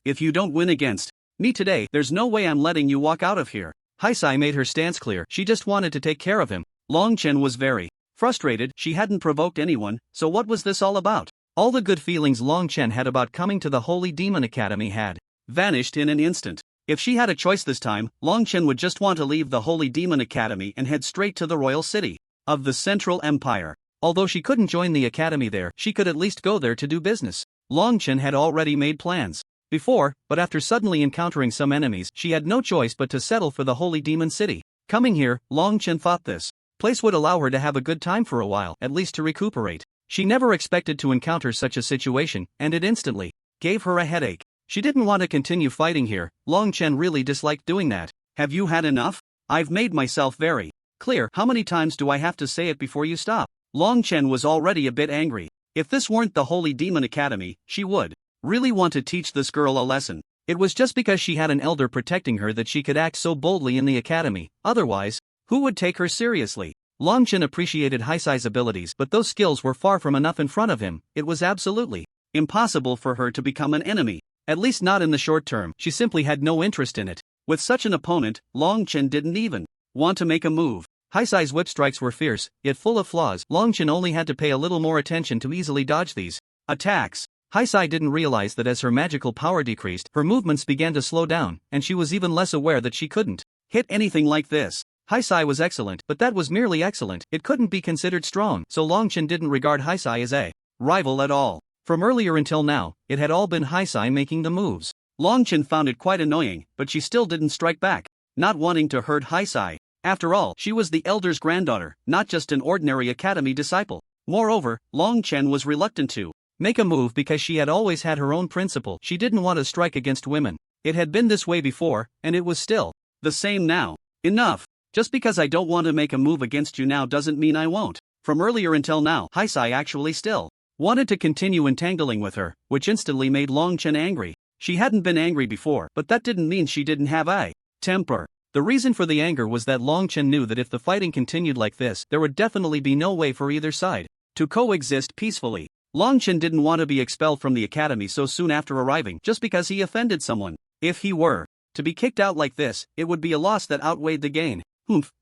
If you don't win against me today, there's no way I'm letting you walk out of here. Haisai made her stance clear, she just wanted to take care of him. Long Chen was very frustrated, she hadn't provoked anyone, so what was this all about? All the good feelings Long Chen had about coming to the Holy Demon Academy had vanished in an instant. If she had a choice this time, Long Chen would just want to leave the Holy Demon Academy and head straight to the royal city of the Central Empire. Although she couldn't join the academy there, she could at least go there to do business. Long Chen had already made plans before, but after suddenly encountering some enemies, she had no choice but to settle for the Holy Demon City. Coming here, Long Chen thought this place would allow her to have a good time for a while, at least to recuperate. She never expected to encounter such a situation, and it instantly gave her a headache. She didn't want to continue fighting here. Long Chen really disliked doing that. Have you had enough? I've made myself very clear. How many times do I have to say it before you stop? Long Chen was already a bit angry. If this weren't the Holy Demon Academy, she would really want to teach this girl a lesson. It was just because she had an elder protecting her that she could act so boldly in the academy. Otherwise, who would take her seriously? Long Chen appreciated Haisai's abilities, but those skills were far from enough in front of him. It was absolutely impossible for her to become an enemy. At least not in the short term. She simply had no interest in it. With such an opponent, Long Chen didn't even want to make a move. Haisai's whip strikes were fierce, yet full of flaws. Long Chen only had to pay a little more attention to easily dodge these attacks. Haisai didn't realize that as her magical power decreased, her movements began to slow down, and she was even less aware that she couldn't hit anything like this. Haisai was excellent, but that was merely excellent. It couldn't be considered strong, so Long Chen didn't regard Haisai as a rival at all. From earlier until now, it had all been Haisai making the moves. Long Chen found it quite annoying, but she still didn't strike back, not wanting to hurt Haisai. After all, she was the elder's granddaughter, not just an ordinary academy disciple. Moreover, Long Chen was reluctant to make a move because she had always had her own principle. She didn't want to strike against women. It had been this way before, and it was still the same now. Enough. Just because I don't want to make a move against you now doesn't mean I won't. From earlier until now, Haisai actually still wanted to continue entangling with her, which instantly made Long Chen angry. She hadn't been angry before, but that didn't mean she didn't have a temper. The reason for the anger was that Long Chen knew that if the fighting continued like this, there would definitely be no way for either side to coexist peacefully. Long Chen didn't want to be expelled from the academy so soon after arriving just because he offended someone. If he were to be kicked out like this, it would be a loss that outweighed the gain.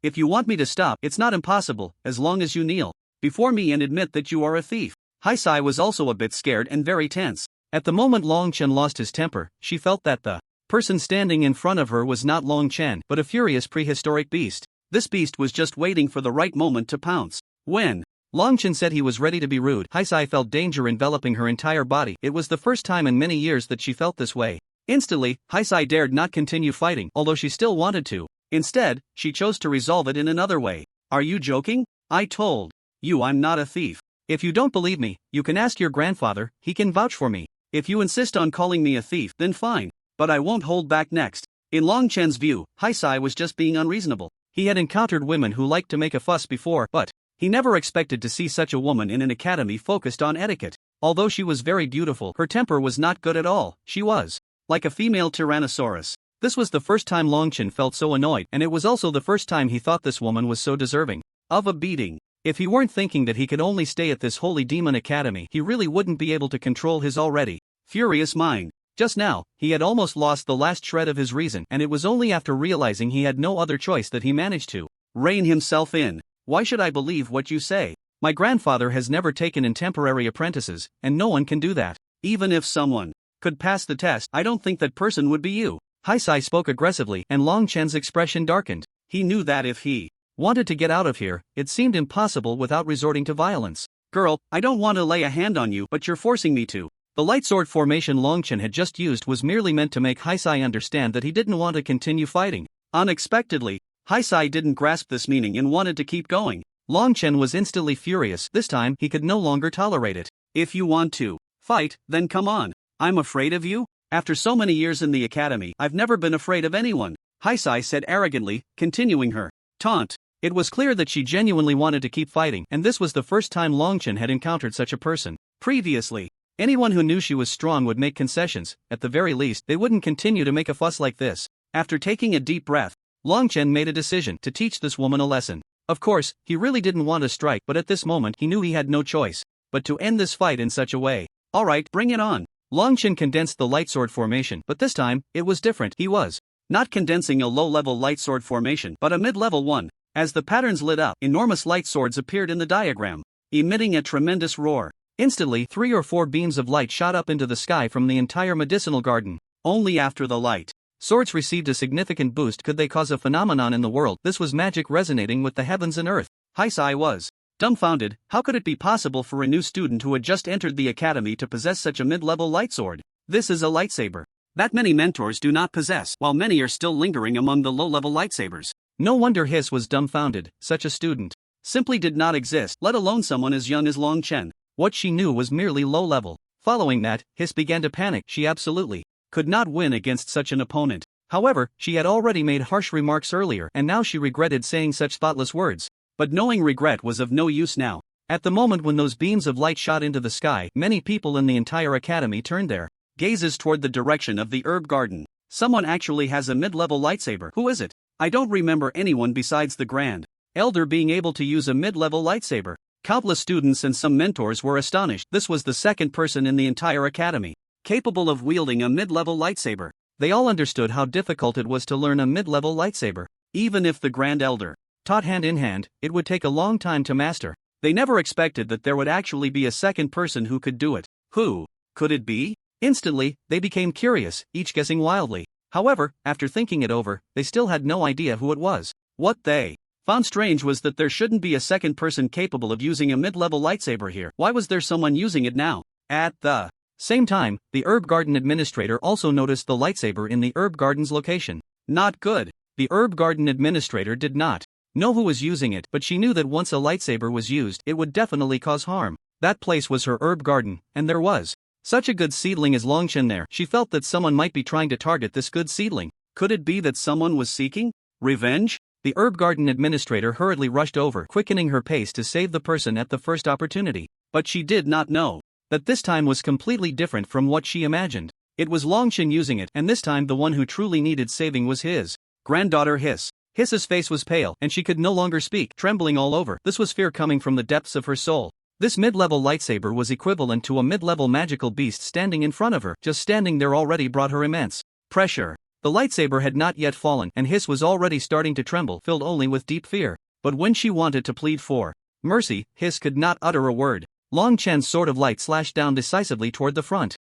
If you want me to stop, it's not impossible, as long as you kneel before me and admit that you are a thief. Haisai was also a bit scared and very tense. At the moment Long Chen lost his temper, she felt that the person standing in front of her was not Long Chen, but a furious prehistoric beast. This beast was just waiting for the right moment to pounce. When Long Chen said he was ready to be rude, Haisai felt danger enveloping her entire body. It was the first time in many years that she felt this way. Instantly, Haisai dared not continue fighting, although she still wanted to. Instead, she chose to resolve it in another way. Are you joking? I told you I'm not a thief. If you don't believe me, you can ask your grandfather, he can vouch for me. If you insist on calling me a thief, then fine. But I won't hold back next. In Long Chen's view, Haisai was just being unreasonable. He had encountered women who liked to make a fuss before, but he never expected to see such a woman in an academy focused on etiquette. Although she was very beautiful, her temper was not good at all. She was like a female Tyrannosaurus. This was the first time Long Chen felt so annoyed, and it was also the first time he thought this woman was so deserving of a beating. If he weren't thinking that he could only stay at this Holy Demon Academy, he really wouldn't be able to control his already furious mind. Just now, he had almost lost the last shred of his reason, and it was only after realizing he had no other choice that he managed to rein himself in. Why should I believe what you say? My grandfather has never taken in temporary apprentices, and no one can do that. Even if someone could pass the test, I don't think that person would be you. Haisai spoke aggressively, and Long Chen's expression darkened. He knew that if he wanted to get out of here, it seemed impossible without resorting to violence. Girl, I don't want to lay a hand on you, but you're forcing me to. The light sword formation Long Chen had just used was merely meant to make Haisai understand that he didn't want to continue fighting. Unexpectedly, Haisai didn't grasp this meaning and wanted to keep going. Long Chen was instantly furious. This time he could no longer tolerate it. If you want to fight, then come on. I'm afraid of you? After so many years in the academy, I've never been afraid of anyone, Haisai said arrogantly, continuing her taunt. It was clear that she genuinely wanted to keep fighting, and this was the first time Long Chen had encountered such a person. Previously, anyone who knew she was strong would make concessions. At the very least, they wouldn't continue to make a fuss like this. After taking a deep breath, Long Chen made a decision to teach this woman a lesson. Of course, he really didn't want to strike, but at this moment he knew he had no choice but to end this fight in such a way. Alright, bring it on. Long Chen condensed the light sword formation, but this time, it was different. He was not condensing a low-level light sword formation, but a mid-level one. As the patterns lit up, enormous light swords appeared in the diagram, emitting a tremendous roar. Instantly, 3 or 4 beams of light shot up into the sky from the entire medicinal garden. Only after the light swords received a significant boost could they cause a phenomenon in the world. This was magic resonating with the heavens and earth. Haisai was dumbfounded. How could it be possible for a new student who had just entered the academy to possess such a mid-level light sword? This is a lightsaber that many mentors do not possess, while many are still lingering among the low-level lightsabers. No wonder Hiss was dumbfounded. Such a student simply did not exist, let alone someone as young as Long Chen. What she knew was merely low-level. Following that, Hiss began to panic. She absolutely could not win against such an opponent. However, she had already made harsh remarks earlier, and now she regretted saying such thoughtless words. But knowing regret was of no use now. At the moment when those beams of light shot into the sky, many people in the entire academy turned their gazes toward the direction of the herb garden. Someone actually has a mid-level lightsaber. Who is it? I don't remember anyone besides the Grand Elder being able to use a mid-level lightsaber. Countless students and some mentors were astonished. This was the second person in the entire academy capable of wielding a mid-level lightsaber. They all understood how difficult it was to learn a mid-level lightsaber. Even if the Grand Elder taught hand in hand, it would take a long time to master. They never expected that there would actually be a second person who could do it. Who could it be? Instantly, they became curious, each guessing wildly. However, after thinking it over, they still had no idea who it was. What they found strange was that there shouldn't be a second person capable of using a mid-level lightsaber here. Why was there someone using it now? At the same time, the herb garden administrator also noticed the lightsaber in the herb garden's location. Not good. The herb garden administrator did not know who was using it, but she knew that once a lightsaber was used, it would definitely cause harm. That place was her herb garden, and there was such a good seedling as Long Chen there. She felt that someone might be trying to target this good seedling. Could it be that someone was seeking revenge? The herb garden administrator hurriedly rushed over, quickening her pace to save the person at the first opportunity. But she did not know that this time was completely different from what she imagined. It was Long Chen using it, and this time the one who truly needed saving was his granddaughter Hiss. Hiss's face was pale, and she could no longer speak, trembling all over. This was fear coming from the depths of her soul. This mid-level lightsaber was equivalent to a mid-level magical beast standing in front of her. Just standing there already brought her immense pressure. The lightsaber had not yet fallen, and Hiss was already starting to tremble, filled only with deep fear. But when she wanted to plead for mercy, Hiss could not utter a word. Long Chen's sword of light slashed down decisively toward the front.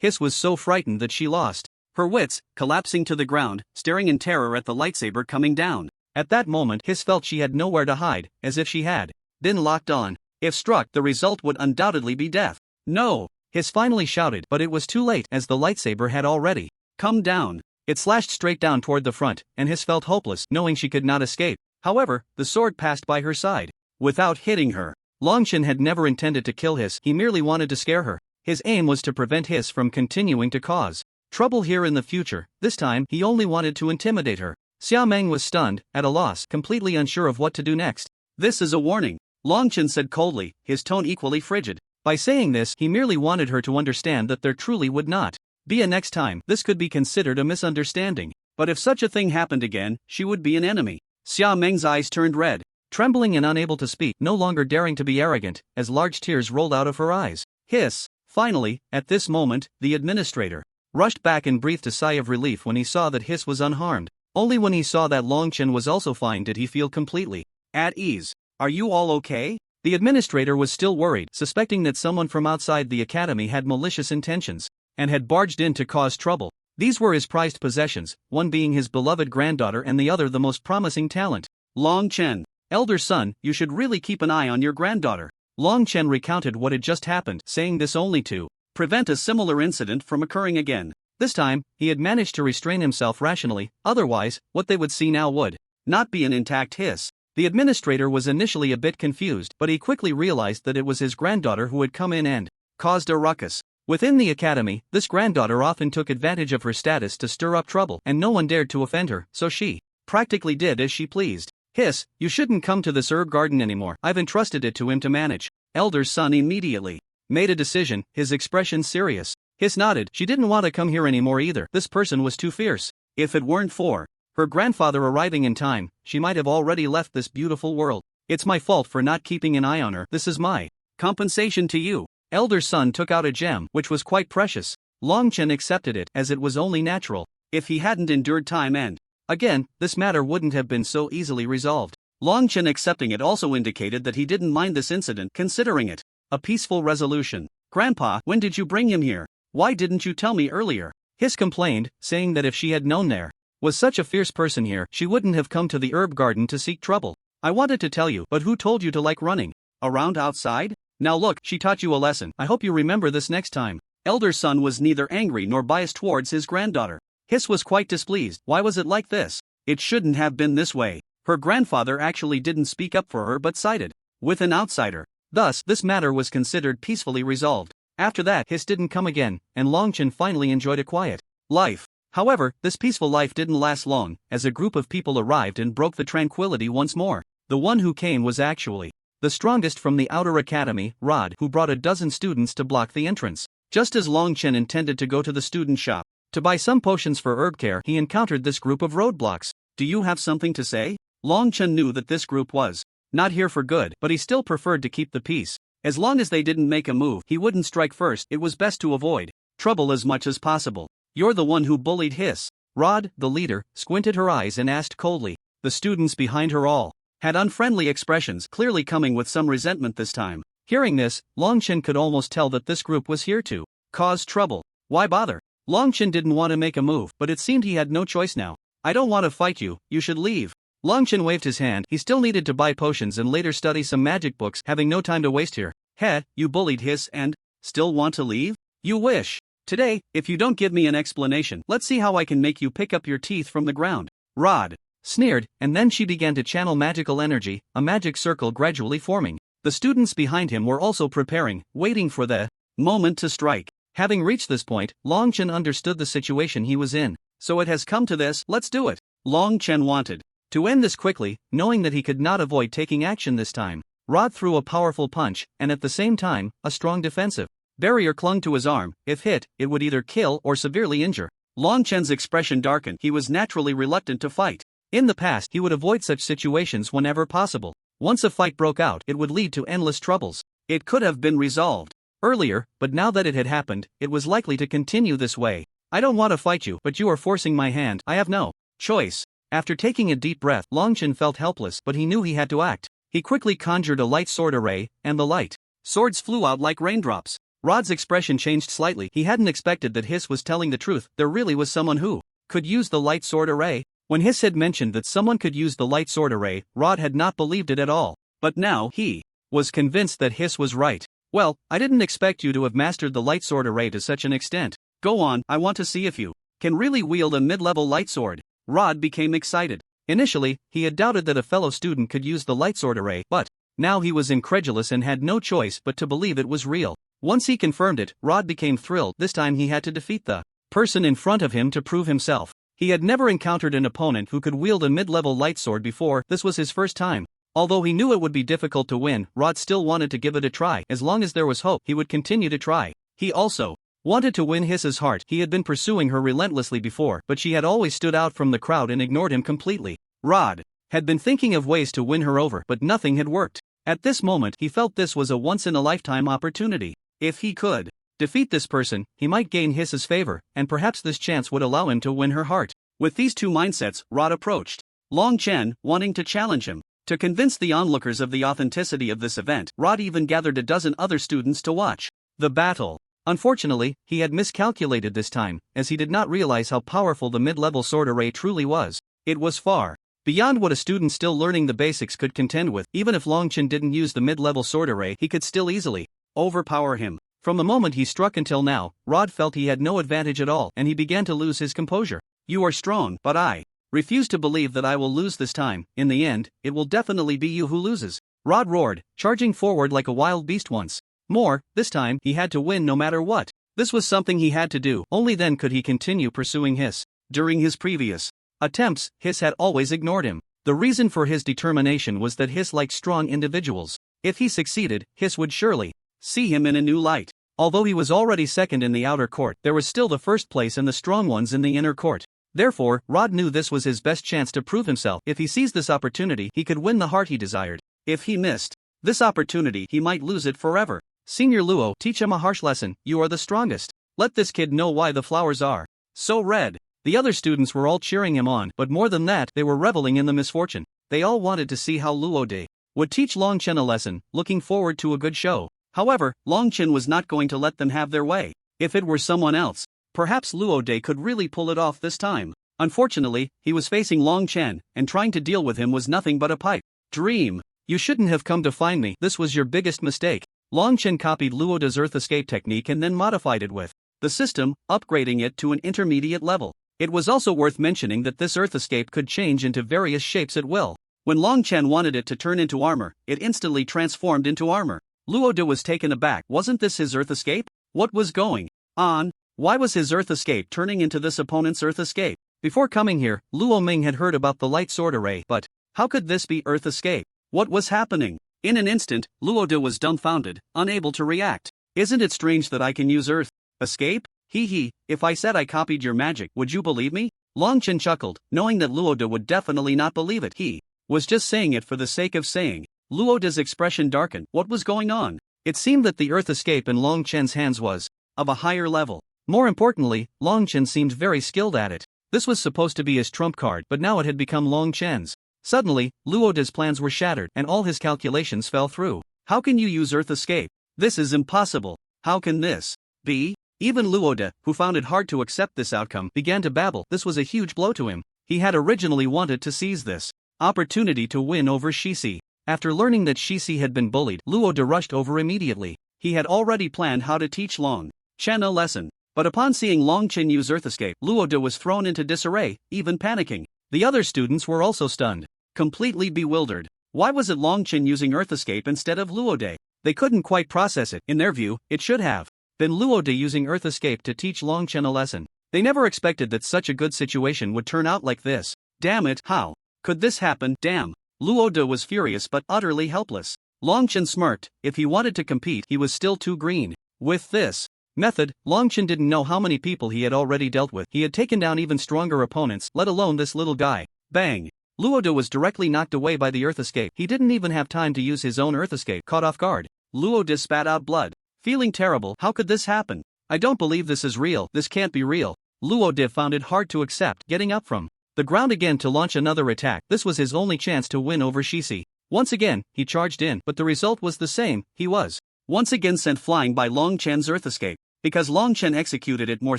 Hiss was so frightened that she lost her wits, collapsing to the ground, staring in terror at the lightsaber coming down. At that moment, Hiss felt she had nowhere to hide, as if she had been locked on. If struck, the result would undoubtedly be death. No! Hiss finally shouted, but it was too late, as the lightsaber had already come down. It slashed straight down toward the front, and Hiss felt hopeless, knowing she could not escape. However, the sword passed by her side without hitting her. Long Chen had never intended to kill Hiss, he merely wanted to scare her. His aim was to prevent Hiss from continuing to cause trouble here in the future. This time, he only wanted to intimidate her. Xia Meng was stunned, at a loss, completely unsure of what to do next. This is a warning, Long Chen said coldly, his tone equally frigid. By saying this, he merely wanted her to understand that there truly would not be a next time. This could be considered a misunderstanding. But if such a thing happened again, she would be an enemy. Xia Meng's eyes turned red, trembling and unable to speak, no longer daring to be arrogant, as large tears rolled out of her eyes. Hiss Finally, at this moment, the administrator rushed back and breathed a sigh of relief when he saw that Hiss was unharmed. Only when he saw that Longchen was also fine did he feel completely at ease. Are you all okay? The administrator was still worried, suspecting that someone from outside the academy had malicious intentions and had barged in to cause trouble. These were his prized possessions, one being his beloved granddaughter and the other the most promising talent. Long Chen, elder son, you should really keep an eye on your granddaughter. Long Chen recounted what had just happened, saying this only to prevent a similar incident from occurring again. This time, he had managed to restrain himself rationally, otherwise, what they would see now would not be an intact Hiss. The administrator was initially a bit confused, but he quickly realized that it was his granddaughter who had come in and caused a ruckus. Within the academy, this granddaughter often took advantage of her status to stir up trouble, and no one dared to offend her, so she practically did as she pleased. Hiss, you shouldn't come to this herb garden anymore. I've entrusted it to him to manage. Elder's son immediately made a decision, his expression serious. Hiss nodded. She didn't want to come here anymore either. This person was too fierce. If it weren't for her grandfather arriving in time, she might have already left this beautiful world. It's my fault for not keeping an eye on her. This is my compensation to you. Elder's son took out a gem, which was quite precious. Longchen accepted it, as it was only natural. If he hadn't endured time and again, this matter wouldn't have been so easily resolved. Longchen accepting it also indicated that he didn't mind this incident, considering it a peaceful resolution. Grandpa, when did you bring him here? Why didn't you tell me earlier? Hiss complained, saying that if she had known there was such a fierce person here, she wouldn't have come to the herb garden to seek trouble. I wanted to tell you, but who told you to like running around outside? Now look, she taught you a lesson. I hope you remember this next time. Elder's son was neither angry nor biased towards his granddaughter. Hiss was quite displeased. Why was it like this? It shouldn't have been this way. Her grandfather actually didn't speak up for her but sided with an outsider. Thus, this matter was considered peacefully resolved. After that, Hiss didn't come again, and Longchen finally enjoyed a quiet life. However, this peaceful life didn't last long, as a group of people arrived and broke the tranquility once more. The one who came was actually the strongest from the outer academy, Rod, who brought a dozen students to block the entrance. Just as Longchen intended to go to the student shop to buy some potions for herb care, he encountered this group of roadblocks. Do you have something to say? Longchen knew that this group was not here for good, but he still preferred to keep the peace. As long as they didn't make a move, he wouldn't strike first. It was best to avoid trouble as much as possible. You're the one who bullied Hiss. Rod, the leader, squinted her eyes and asked coldly. The students behind her all had unfriendly expressions, clearly coming with some resentment this time. Hearing this, Longchen could almost tell that this group was here to cause trouble. Why bother? Longchen didn't want to make a move, but it seemed he had no choice now. I don't want to fight you, you should leave. Longchen waved his hand. He still needed to buy potions and later study some magic books, having no time to waste here. Heh, you bullied Hiss and still want to leave? You wish. Today, if you don't give me an explanation, let's see how I can make you pick up your teeth from the ground. Rod sneered, and then she began to channel magical energy, a magic circle gradually forming. The students behind him were also preparing, waiting for the moment to strike. Having reached this point, Longchen understood the situation he was in. So it has come to this, let's do it. Longchen wanted to end this quickly, knowing that he could not avoid taking action this time. Rod threw a powerful punch, and at the same time, a strong defensive barrier clung to his arm. If hit, it would either kill or severely injure. Longchen's expression darkened. He was naturally reluctant to fight. In the past, he would avoid such situations whenever possible. Once a fight broke out, it would lead to endless troubles. It could have been resolved earlier, but now that it had happened, it was likely to continue this way. I don't want to fight you, but you are forcing my hand. I have no choice. After taking a deep breath, Longchen felt helpless, but he knew he had to act. He quickly conjured a light sword array, and the light swords flew out like raindrops. Rod's expression changed slightly. He hadn't expected that Hiss was telling the truth. There really was someone who could use the light sword array. When Hiss had mentioned that someone could use the light sword array, Rod had not believed it at all. But now, he was convinced that Hiss was right. Well, I didn't expect you to have mastered the light sword array to such an extent. Go on, I want to see if you can really wield a mid-level light sword. Rod became excited. Initially, he had doubted that a fellow student could use the light sword array, but now he was incredulous and had no choice but to believe it was real. Once he confirmed it, Rod became thrilled. This time he had to defeat the person in front of him to prove himself. He had never encountered an opponent who could wield a mid-level light sword before. This was his first time. Although he knew it would be difficult to win, Rod still wanted to give it a try. As long as there was hope, he would continue to try. He also wanted to win Hiss's heart. He had been pursuing her relentlessly before, but she had always stood out from the crowd and ignored him completely. Rod had been thinking of ways to win her over, but nothing had worked. At this moment, he felt this was a once-in-a-lifetime opportunity. If he could Defeat this person, he might gain Hiss's favor, and perhaps this chance would allow him to win her heart. With these two mindsets, Rod approached Long Chen, wanting to challenge him. To convince the onlookers of the authenticity of this event, Rod even gathered a dozen other students to watch the battle. Unfortunately, he had miscalculated this time, as he did not realize how powerful the mid-level sword array truly was. It was far beyond what a student still learning the basics could contend with. Even if Long Chen didn't use the mid-level sword array, he could still easily overpower him. From the moment he struck until now, Rod felt he had no advantage at all, and he began to lose his composure. You are strong, but I refuse to believe that I will lose this time. In the end, it will definitely be you who loses. Rod roared, charging forward like a wild beast once more. This time, he had to win no matter what. This was something he had to do, only then could he continue pursuing Hiss. During his previous attempts, Hiss had always ignored him. The reason for his determination was that Hiss liked strong individuals. If he succeeded, Hiss would surely see him in a new light. Although he was already second in the outer court, there was still the first place and the strong ones in the inner court. Therefore, Rod knew this was his best chance to prove himself. If he seized this opportunity, he could win the heart he desired. If he missed this opportunity, he might lose it forever. Senior Luo, teach him a harsh lesson. You are the strongest. Let this kid know why the flowers are so red. The other students were all cheering him on, but more than that, they were reveling in the misfortune. They all wanted to see how Luo De would teach Long Chen a lesson, looking forward to a good show. However, Long Chen was not going to let them have their way. If it were someone else, perhaps Luo De could really pull it off this time. Unfortunately, he was facing Long Chen, and trying to deal with him was nothing but a pipe dream. You shouldn't have come to find me. This was your biggest mistake. Long Chen copied Luo De's Earth Escape technique and then modified it with the system, upgrading it to an intermediate level. It was also worth mentioning that this Earth Escape could change into various shapes at will. When Long Chen wanted it to turn into armor, it instantly transformed into armor. Luo De was taken aback. Wasn't this his Earth Escape? What was going on? Why was his Earth Escape turning into this opponent's Earth Escape? Before coming here, Luo Ming had heard about the light sword array, but how could this be Earth Escape? What was happening? In an instant, Luo De was dumbfounded, unable to react. Isn't it strange that I can use Earth Escape? Hee, if I said I copied your magic, would you believe me? Long Chen chuckled, knowing that Luo De would definitely not believe it. He was just saying it for the sake of saying. Luo De's expression darkened. What was going on? It seemed that the Earth Escape in Long Chen's hands was of a higher level. More importantly, Long Chen seemed very skilled at it. This was supposed to be his trump card, but now it had become Long Chen's. Suddenly, Luo De's plans were shattered, and all his calculations fell through. How can you use Earth Escape? This is impossible. How can this be? Even Luo De, who found it hard to accept this outcome, began to babble. This was a huge blow to him. He had originally wanted to seize this opportunity to win over Shisi. After learning that Shisi had been bullied, Luo De rushed over immediately. He had already planned how to teach Long Chen a lesson. But upon seeing Long Chen use Earth Escape, Luo De was thrown into disarray, even panicking. The other students were also stunned, completely bewildered. Why was it Long Chen using Earth Escape instead of Luo De? They couldn't quite process it. In their view, it should have been Luo De using Earth Escape to teach Long Chen a lesson. They never expected that such a good situation would turn out like this. Damn it, how could this happen? Damn. Luo De was furious but utterly helpless. Long Chen smirked. If he wanted to compete, he was still too green. With this method, Long Chen didn't know how many people he had already dealt with. He had taken down even stronger opponents, let alone this little guy. Bang! Luo De was directly knocked away by the Earth Escape. He didn't even have time to use his own Earth Escape. Caught off guard, Luo De spat out blood. Feeling terrible. How could this happen? I don't believe this is real. This can't be real. Luo De found it hard to accept, getting up from the ground again to launch another attack. This was his only chance to win over Shisi. Once again, he charged in, but the result was the same. He was once again sent flying by Long Chen's Earth Escape. Because Long Chen executed it more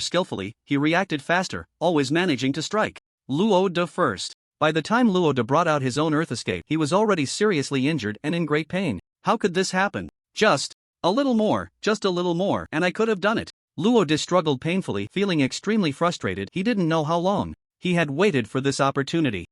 skillfully, he reacted faster, always managing to strike Luo De first. By the time Luo De brought out his own Earth Escape, he was already seriously injured and in great pain. How could this happen? Just a little more, and I could have done it. Luo De struggled painfully, feeling extremely frustrated. He didn't know how long he had waited for this opportunity.